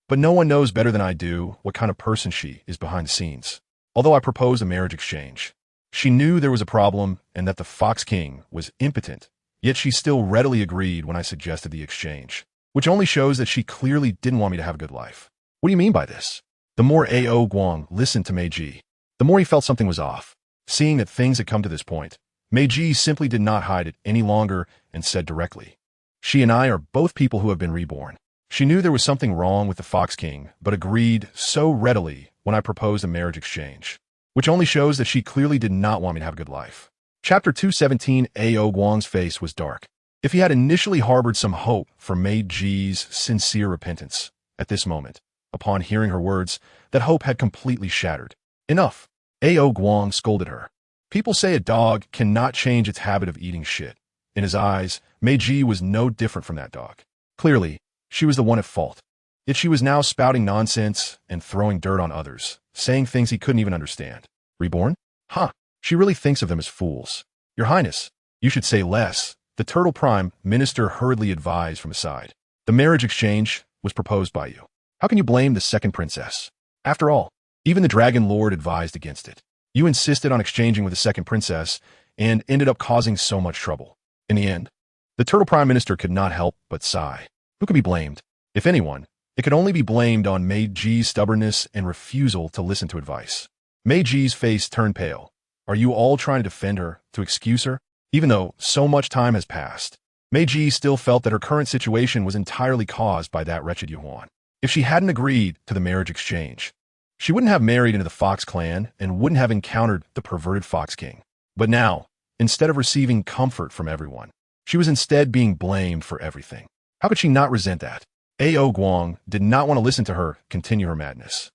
But no one knows better than I do what kind of person she is behind the scenes. Although I proposed a marriage exchange, she knew there was a problem and that the Fox King was impotent, yet she still readily agreed when I suggested the exchange, which only shows that she clearly didn't want me to have a good life. What do you mean by this? The more Ao Guang listened to Mei Ji, the more he felt something was off. Seeing that things had come to this point, Mei Ji simply did not hide it any longer and said directly, she and I are both people who have been reborn. She knew there was something wrong with the Fox King, but agreed so readily when I proposed a marriage exchange, which only shows that she clearly did not want me to have a good life. Chapter 217. Ao Guang's face was dark. If he had initially harbored some hope for Mei Ji's sincere repentance, at this moment, upon hearing her words, that hope had completely shattered. Enough. Ao Guang scolded her. People say a dog cannot change its habit of eating shit. In his eyes, Mei Ji was no different from that dog. Clearly, she was the one at fault. Yet she was now spouting nonsense and throwing dirt on others, saying things he couldn't even understand. Reborn? Huh. She really thinks of them as fools. Your Highness, you should say less, the Turtle Prime Minister hurriedly advised from his side. The marriage exchange was proposed by you. How can you blame the second princess? After all, even the Dragon Lord advised against it. You insisted on exchanging with the second princess and ended up causing so much trouble. In the end, the Turtle Prime Minister could not help but sigh. Who could be blamed? If anyone, it could only be blamed on Mei Ji's stubbornness and refusal to listen to advice. Mei Ji's face turned pale. Are you all trying to defend her, to excuse her? Even though so much time has passed, Mei Ji still felt that her current situation was entirely caused by that wretched Yuan. If she hadn't agreed to the marriage exchange, she wouldn't have married into the Fox clan and wouldn't have encountered the perverted Fox King. But now, instead of receiving comfort from everyone, she was instead being blamed for everything. How could she not resent that? Ao Guang did not want to listen to her continue her madness.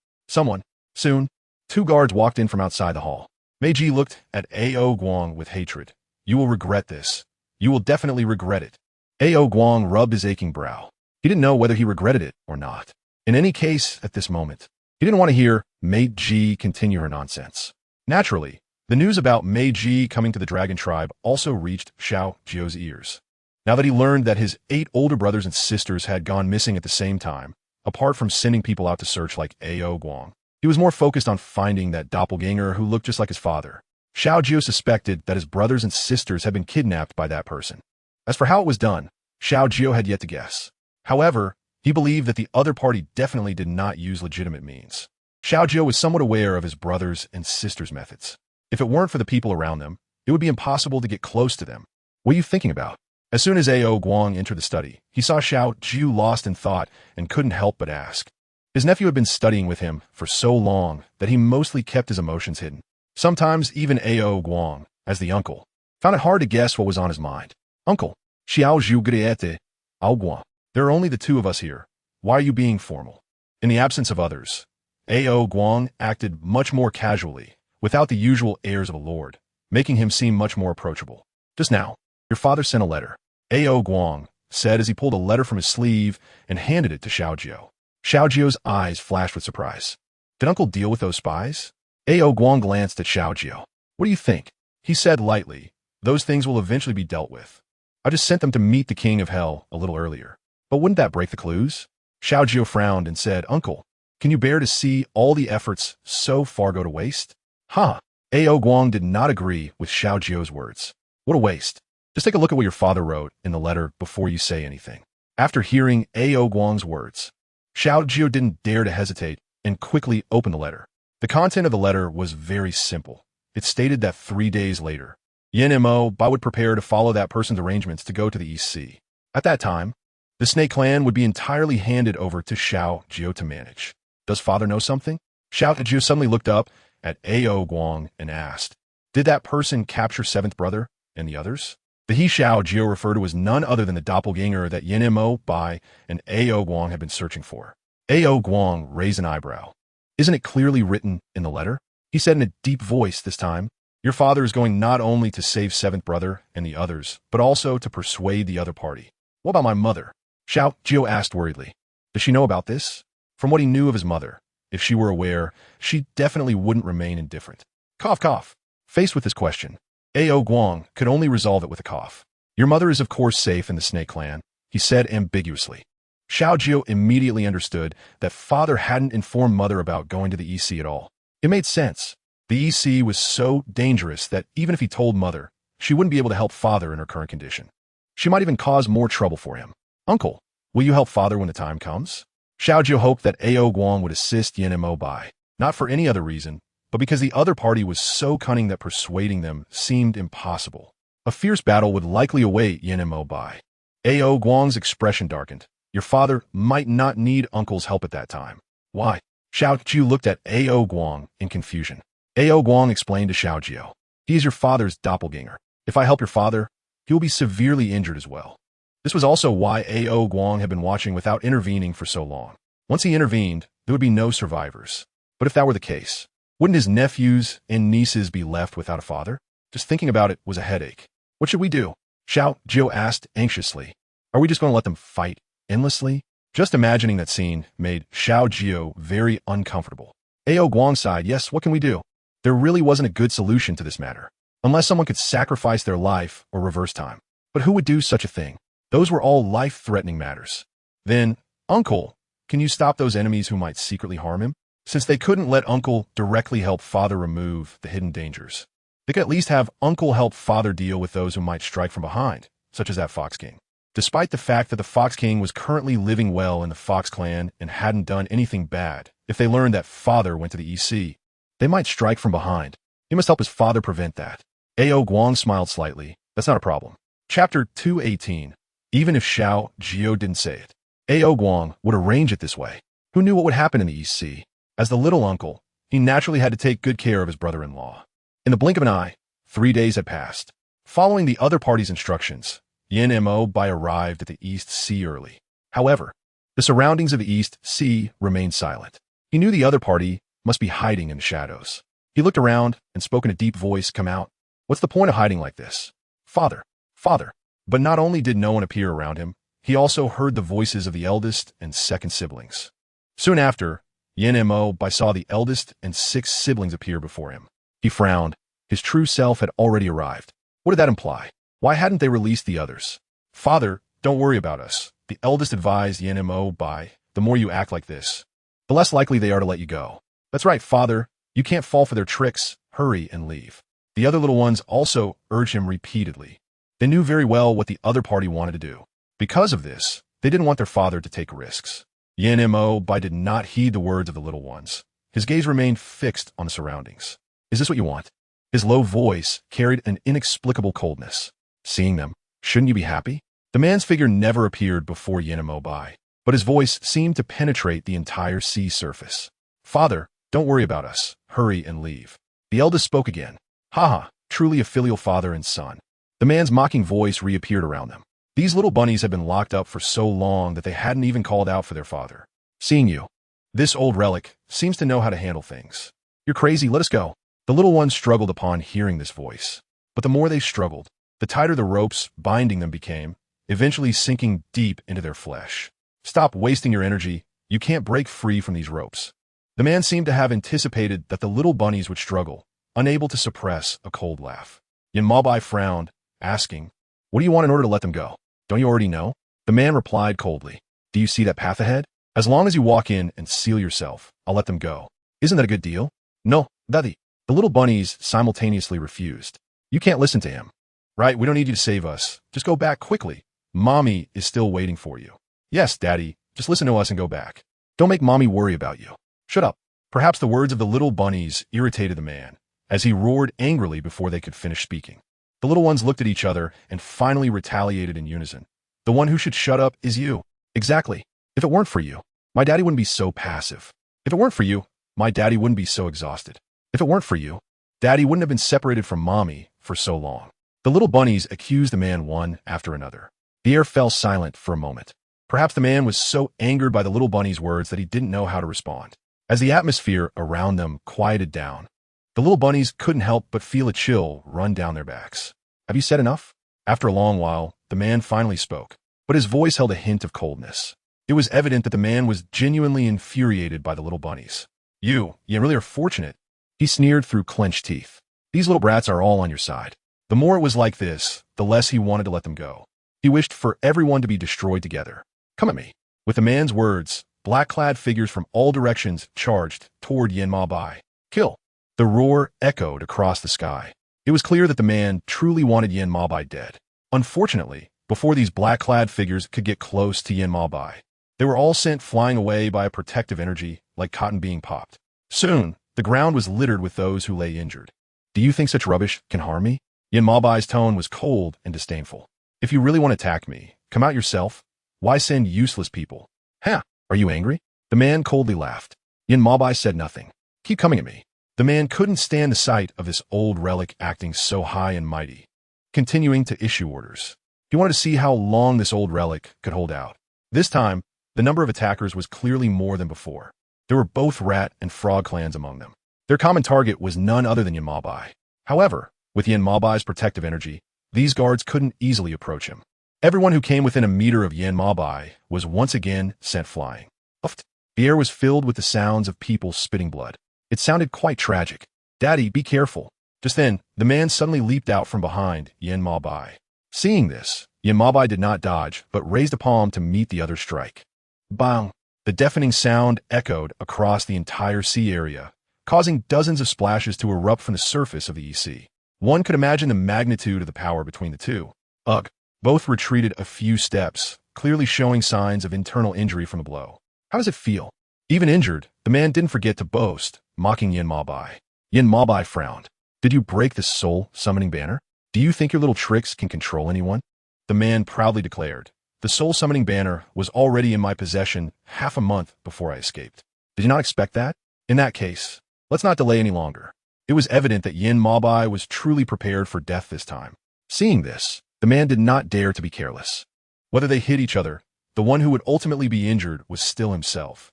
Soon, two guards walked in from outside the hall. Mei Ji looked at Ao Guang with hatred. You will regret this. You will definitely regret it. Ao Guang rubbed his aching brow. He didn't know whether he regretted it or not. In any case, at this moment, he didn't want to hear Mei Ji continue her nonsense. Naturally, the news about Mei Ji coming to the Dragon Tribe also reached Xiao Jiu's ears. Now that he learned that his 8 older brothers and sisters had gone missing at the same time, apart from sending people out to search like Ao Guang, he was more focused on finding that doppelganger who looked just like his father. Xiao Jio suspected that his brothers and sisters had been kidnapped by that person. As for how it was done, Xiao Jio had yet to guess. However, he believed that the other party definitely did not use legitimate means. Xiao Jio was somewhat aware of his brothers and sisters' methods. If it weren't for the people around them, it would be impossible to get close to them. What are you thinking about? As soon as A.O. Guang entered the study, he saw Xiao Jiu lost in thought and couldn't help but ask. His nephew had been studying with him for so long that he mostly kept his emotions hidden. Sometimes even A.O. Guang, as the uncle, found it hard to guess what was on his mind. Uncle, Xiao Jiu Griete, Ao Guang. There are only the two of us here. Why are you being formal? In the absence of others, A.O. Guang acted much more casually, without the usual airs of a lord, making him seem much more approachable. Just now, your father sent a letter, A.O. Guang said as he pulled a letter from his sleeve and handed it to Xiao Jiu. Xiao Jio's eyes flashed with surprise. Did Uncle deal with those spies? A.O. Guang glanced at Xiao Jiu. What do you think? He said lightly, those things will eventually be dealt with. I just sent them to meet the king of hell a little earlier. But wouldn't that break the clues? Xiao Jiu frowned and said, Uncle, can you bear to see all the efforts so far go to waste? Huh. A.O. Guang did not agree with Xiao Jiu's words. What a waste. Just take a look at what your father wrote in the letter before you say anything. After hearing A.O. Guang's words, Xiao Jiu didn't dare to hesitate and quickly opened the letter. The content of the letter was very simple. It stated that 3 days later, Yin Mo Bai would prepare to follow that person's arrangements to go to the East Sea. At that time, the Snake Clan would be entirely handed over to Xiao Jiu to manage. Does father know something? Xiao Jiu suddenly looked up at A.O. Guang and asked, did that person capture seventh brother and the others? The he Xiao Jiu referred to was none other than the doppelganger that Yin Mo Bai and A.O. Guang had been searching for. A.O. Guang raised an eyebrow. Isn't it clearly written in the letter? He said in a deep voice this time, your father is going not only to save seventh brother and the others, but also to persuade the other party. What about my mother? Xiao Jiu asked worriedly. Does she know about this? From what he knew of his mother, if she were aware, she definitely wouldn't remain indifferent. Cough, cough. Faced with this question, A.O. Guang could only resolve it with a cough. Your mother is of course safe in the Snake Clan, he said ambiguously. Xiao Jiu immediately understood that father hadn't informed mother about going to the EC at all. It made sense. The EC was so dangerous that even if he told mother, she wouldn't be able to help father in her current condition. She might even cause more trouble for him. Uncle, will you help father when the time comes? Xiao Jiu hoped that A.O. Guang would assist Yin Mo Bai, not for any other reason, but because the other party was so cunning that persuading them seemed impossible. A fierce battle would likely await Yin Mo Bai. A.O. Guang's expression darkened. Your father might not need uncle's help at that time. Why? Xiao Jiu looked at A.O. Guang in confusion. A.O. Guang explained to Xiao Jiu. He is your father's doppelganger. If I help your father, he will be severely injured as well. This was also why A.O. Guang had been watching without intervening for so long. Once he intervened, there would be no survivors. But if that were the case, wouldn't his nephews and nieces be left without a father? Just thinking about it was a headache. What should we do? Xiao Jiu asked anxiously. Are we just going to let them fight endlessly? Just imagining that scene made Xiao Jiu very uncomfortable. A.O. Guang sighed, yes, what can we do? There really wasn't a good solution to this matter, unless someone could sacrifice their life or reverse time. But who would do such a thing? Those were all life-threatening matters. Then, Uncle, can you stop those enemies who might secretly harm him? Since they couldn't let Uncle directly help Father remove the hidden dangers, they could at least have Uncle help Father deal with those who might strike from behind, such as that Fox King. Despite the fact that the Fox King was currently living well in the Fox Clan and hadn't done anything bad, if they learned that Father went to the EC, they might strike from behind. He must help his father prevent that. A.O. Guang smiled slightly. That's not a problem. Chapter 218. Even if Xiao Jiu didn't say it, A.O. Guang would arrange it this way. Who knew what would happen in the EC? As the little uncle, he naturally had to take good care of his brother-in-law. In the blink of an eye, 3 days had passed. Following the other party's instructions, Yin Mo Bai arrived at the East Sea early. However, the surroundings of the East Sea remained silent. He knew the other party must be hiding in the shadows. He looked around and spoke in a deep voice, come out. What's the point of hiding like this? Father, father. But not only did no one appear around him, he also heard the voices of the eldest and second siblings. Soon after, Yin Mo Bai saw the eldest and 6 siblings appear before him. He frowned. His true self had already arrived. What did that imply? Why hadn't they released the others? Father, don't worry about us, the eldest advised Yin Mo Bai. The more you act like this, the less likely they are to let you go. That's right, father. You can't fall for their tricks. Hurry and leave. The other little ones also urged him repeatedly. They knew very well what the other party wanted to do. Because of this, they didn't want their father to take risks. Bai did not heed the words of the little ones. His gaze remained fixed on the surroundings. Is this what you want? His low voice carried an inexplicable coldness. Seeing them, shouldn't you be happy? The man's figure never appeared before Bai, but his voice seemed to penetrate the entire sea surface. Father, don't worry about us. Hurry and leave. The eldest spoke again. Haha, truly a filial father and son. The man's mocking voice reappeared around them. These little bunnies had been locked up for so long that they hadn't even called out for their father. Seeing you. This old relic seems to know how to handle things. You're crazy, let us go. The little ones struggled upon hearing this voice. But the more they struggled, the tighter the ropes binding them became, eventually sinking deep into their flesh. Stop wasting your energy. You can't break free from these ropes. The man seemed to have anticipated that the little bunnies would struggle, unable to suppress a cold laugh. Bai frowned, asking, what do you want in order to let them go? Don't you already know? The man replied coldly. Do you see that path ahead? As long as you walk in and seal yourself, I'll let them go. Isn't that a good deal? No, Daddy. The little bunnies simultaneously refused. You can't listen to him. Right, we don't need you to save us. Just go back quickly. Mommy is still waiting for you. Yes, Daddy, just listen to us and go back. Don't make Mommy worry about you. Shut up. Perhaps the words of the little bunnies irritated the man, as he roared angrily before they could finish speaking. The little ones looked at each other and finally retaliated in unison. The one who should shut up is you. Exactly. If it weren't for you, my daddy wouldn't be so passive. If it weren't for you, my daddy wouldn't be so exhausted. If it weren't for you, Daddy wouldn't have been separated from Mommy for so long. The little bunnies accused the man one after another. The air fell silent for a moment. Perhaps the man was so angered by the little bunny's words that he didn't know how to respond. As the atmosphere around them quieted down, the little bunnies couldn't help but feel a chill run down their backs. Have you said enough? After a long while, the man finally spoke, but his voice held a hint of coldness. It was evident that the man was genuinely infuriated by the little bunnies. You really are fortunate. He sneered through clenched teeth. These little brats are all on your side. The more it was like this, the less he wanted to let them go. He wished for everyone to be destroyed together. Come at me. With the man's words, black-clad figures from all directions charged toward Bai. Kill. The roar echoed across the sky. It was clear that the man truly wanted Bai dead. Unfortunately, before these black-clad figures could get close to Bai, they were all sent flying away by a protective energy like cotton being popped. Soon, the ground was littered with those who lay injured. Do you think such rubbish can harm me? Bai's tone was cold and disdainful. If you really want to attack me, come out yourself. Why send useless people? Huh, are you angry? The man coldly laughed. Bai said nothing. Keep coming at me. The man couldn't stand the sight of this old relic acting so high and mighty, continuing to issue orders. He wanted to see how long this old relic could hold out. This time, the number of attackers was clearly more than before. There were both rat and frog clans among them. Their common target was none other than Bai. However, with Bai's protective energy, these guards couldn't easily approach him. Everyone who came within a meter of Bai was once again sent flying. Uft. The air was filled with the sounds of people spitting blood. It sounded quite tragic. Daddy, be careful. Just then, the man suddenly leaped out from behind Bai. Seeing this, Bai did not dodge, but raised a palm to meet the other's strike. Bang! The deafening sound echoed across the entire sea area, causing dozens of splashes to erupt from the surface of the EC. One could imagine the magnitude of the power between the two. Ugh! Both retreated a few steps, clearly showing signs of internal injury from the blow. How does it feel? Even injured, the man didn't forget to boast, mocking Bai. Bai frowned. Did you break the soul-summoning banner? Do you think your little tricks can control anyone? The man proudly declared. The soul-summoning banner was already in my possession half a month before I escaped. Did you not expect that? In that case, let's not delay any longer. It was evident that Bai was truly prepared for death this time. Seeing this, the man did not dare to be careless. Whether they hit each other, the one who would ultimately be injured was still himself.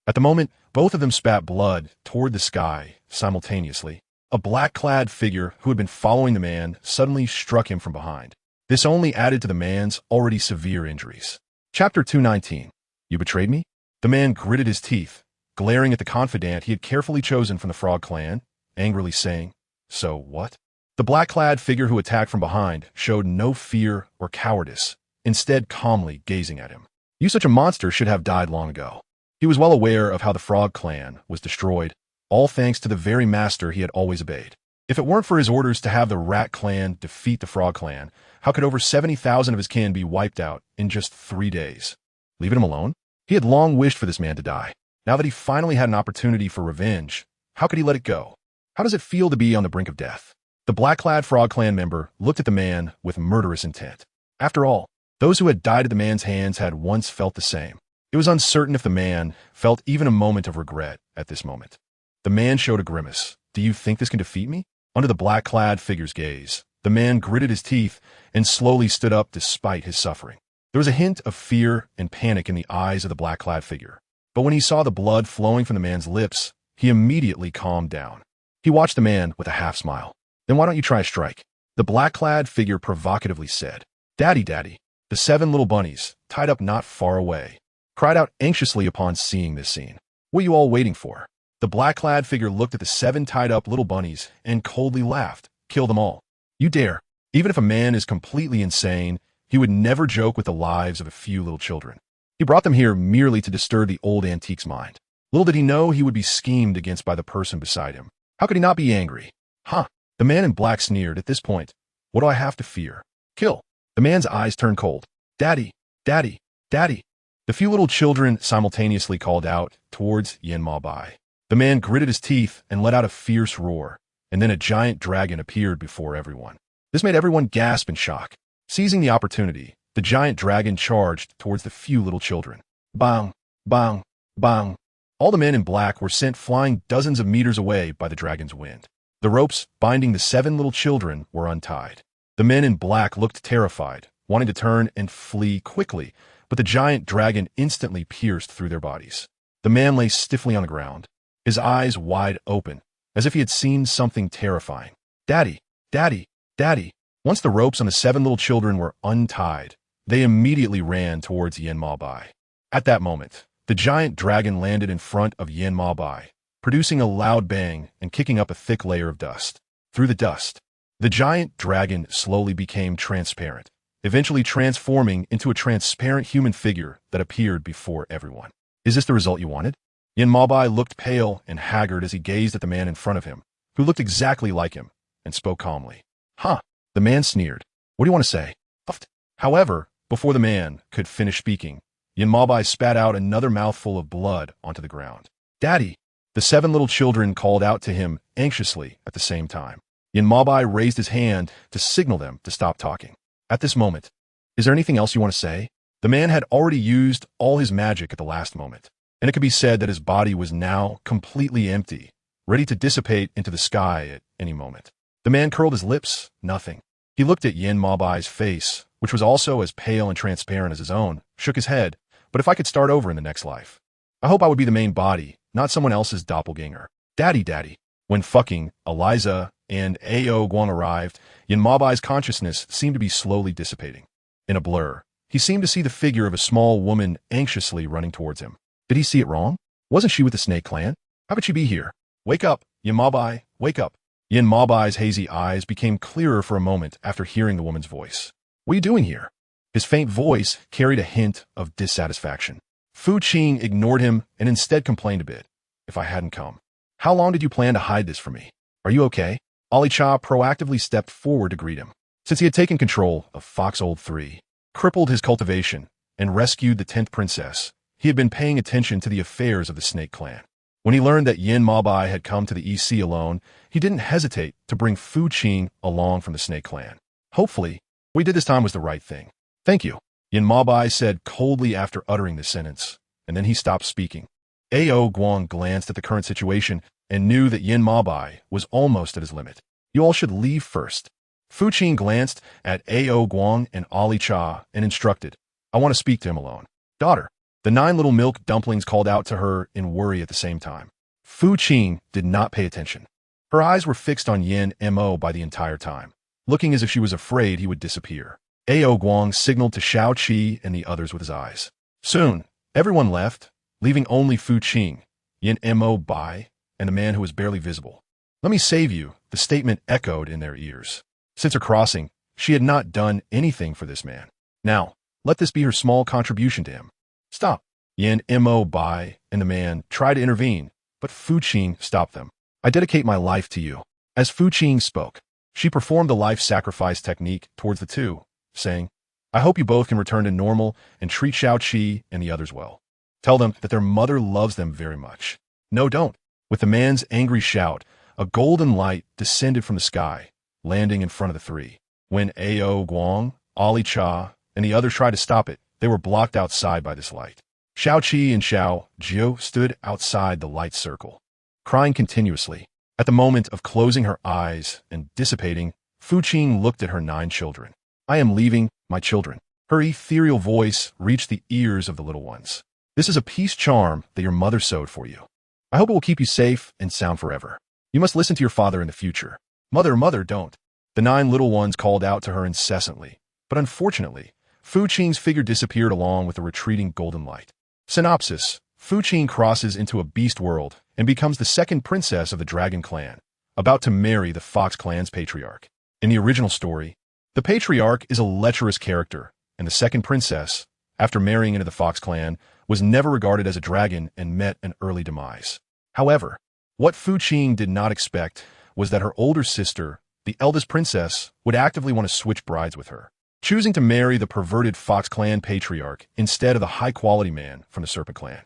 At the moment, both of them spat blood toward the sky simultaneously. A black-clad figure who had been following the man suddenly struck him from behind. This only added to the man's already severe injuries. Chapter 219. You betrayed me? The man gritted his teeth, glaring at the confidant he had carefully chosen from the Frog clan, angrily saying, So what? The black-clad figure who attacked from behind showed no fear or cowardice, instead calmly gazing at him. You such a monster should have died long ago. He was well aware of how the Frog clan was destroyed, all thanks to the very master he had always obeyed. If it weren't for his orders to have the Rat Clan defeat the Frog Clan, how could over 70,000 of his kin be wiped out in just 3 days? Leaving him alone? He had long wished for this man to die. Now that he finally had an opportunity for revenge, how could he let it go? How does it feel to be on the brink of death? The black-clad Frog Clan member looked at the man with murderous intent. After all, those who had died at the man's hands had once felt the same. It was uncertain if the man felt even a moment of regret at this moment. The man showed a grimace. Do you think this can defeat me? Under the black-clad figure's gaze, the man gritted his teeth and slowly stood up despite his suffering. There was a hint of fear and panic in the eyes of the black-clad figure. But when he saw the blood flowing from the man's lips, he immediately calmed down. He watched the man with a half-smile. Then why don't you try a strike? The black-clad figure provocatively said. Daddy, Daddy, the 7 little bunnies, tied up not far away, cried out anxiously upon seeing this scene. What are you all waiting for? The black-clad figure looked at the 7 tied-up little bunnies and coldly laughed. Kill them all. You dare. Even if a man is completely insane, he would never joke with the lives of a few little children. He brought them here merely to disturb the old antique's mind. Little did he know he would be schemed against by the person beside him. How could he not be angry? Huh. The man in black sneered. At this point, what do I have to fear? Kill. The man's eyes turned cold. Daddy, Daddy, Daddy. The few little children simultaneously called out towards Yin Ma Bai. The man gritted his teeth and let out a fierce roar, and then a giant dragon appeared before everyone. This made everyone gasp in shock. Seizing the opportunity, the giant dragon charged towards the few little children. Bang, bang, bang. All the men in black were sent flying dozens of meters away by the dragon's wind. The ropes binding the 7 little children were untied. The men in black looked terrified, wanting to turn and flee quickly, but the giant dragon instantly pierced through their bodies. The man lay stiffly on the ground, his eyes wide open, as if he had seen something terrifying. Daddy, Daddy, Daddy. Once the ropes on the 7 little children were untied, they immediately ran towards Yin Ma Bai. At that moment, the giant dragon landed in front of Yin Ma Bai, producing a loud bang and kicking up a thick layer of dust. Through the dust, the giant dragon slowly became transparent, eventually transforming into a transparent human figure that appeared before everyone. Is this the result you wanted? Yin Ma Bai looked pale and haggard as he gazed at the man in front of him, who looked exactly like him, and spoke calmly. Huh. The man sneered. What do you want to say? Puffed. However, before the man could finish speaking, Yin Ma Bai spat out another mouthful of blood onto the ground. Daddy! The 7 little children called out to him anxiously at the same time. Yin Ma Bai raised his hand to signal them to stop talking. At this moment, is there anything else you want to say? The man had already used all his magic at the last moment, and it could be said that his body was now completely empty, ready to dissipate into the sky at any moment. The man curled his lips. Nothing. He looked at Yin Ma Bai's face, which was also as pale and transparent as his own, shook his head. But if I could start over in the next life, I hope I would be the main body, not someone else's doppelganger. Daddy, Daddy. When fucking Eliza and A.O. Guang arrived, Yin Ma Bai's consciousness seemed to be slowly dissipating. In a blur, he seemed to see the figure of a small woman anxiously running towards him. Did he see it wrong? Wasn't she with the Snake Clan? How could she be here? Wake up, Yin Ma Bai, wake up. Yin Ma Bai's hazy eyes became clearer for a moment after hearing the woman's voice. What are you doing here? His faint voice carried a hint of dissatisfaction. Fu Qing ignored him and instead complained a bit. If I hadn't come. How long did you plan to hide this from me? Are you okay? Ali Cha proactively stepped forward to greet him. Since he had taken control of Foxhold 3, crippled his cultivation, and rescued the 10th princess, he had been paying attention to the affairs of the Snake Clan. When he learned that Yin Ma Bai had come to the EC alone, he didn't hesitate to bring Fu Qing along from the Snake Clan. Hopefully, what he did this time was the right thing. Thank you, Yin Ma Bai said coldly after uttering this sentence, and then he stopped speaking. A.O. Guang glanced at the current situation and knew that Yin Ma Bai was almost at his limit. You all should leave first. Fu Qing glanced at A.O. Guang and Ali Cha and instructed, I want to speak to him alone. Daughter. The 9 little milk dumplings called out to her in worry at the same time. Fu Qing did not pay attention. Her eyes were fixed on Yin Mo by the entire time, looking as if she was afraid he would disappear. A.O. Guang signaled to Shao Qi and the others with his eyes. Soon, everyone left, leaving only Fu Qing, Yin Mo Bai, and the man who was barely visible. Let me save you, the statement echoed in their ears. Since her crossing, she had not done anything for this man. Now, let this be her small contribution to him. Stop. Yin Mo Bai and the man tried to intervene, but Fu Qing stopped them. I dedicate my life to you. As Fu Qing spoke, she performed the life sacrifice technique towards the two, saying, I hope you both can return to normal and treat Xiao Qi and the others well. Tell them that their mother loves them very much. No, don't. With the man's angry shout, a golden light descended from the sky, landing in front of the three. When Ao Guang, Ali Cha, and the others tried to stop it, they were blocked outside by this light. Xiao Qi and Xiao Jiu stood outside the light circle, crying continuously. At the moment of closing her eyes and dissipating, Fu Qing looked at her 9 children. I am leaving, my children. Her ethereal voice reached the ears of the little ones. This is a peace charm that your mother sewed for you. I hope it will keep you safe and sound forever. You must listen to your father in the future. Mother, mother, don't. The 9 little ones called out to her incessantly, but unfortunately, Fu Qing's figure disappeared along with the retreating golden light. Synopsis: Fu Qing crosses into a beast world and becomes the second princess of the Dragon Clan, about to marry the Fox Clan's patriarch. In the original story, the patriarch is a lecherous character, and the second princess, after marrying into the Fox Clan, was never regarded as a dragon and met an early demise. However, what Fu Qing did not expect was that her older sister, the eldest princess, would actively want to switch brides with her, choosing to marry the perverted Fox Clan patriarch instead of the high-quality man from the Serpent Clan.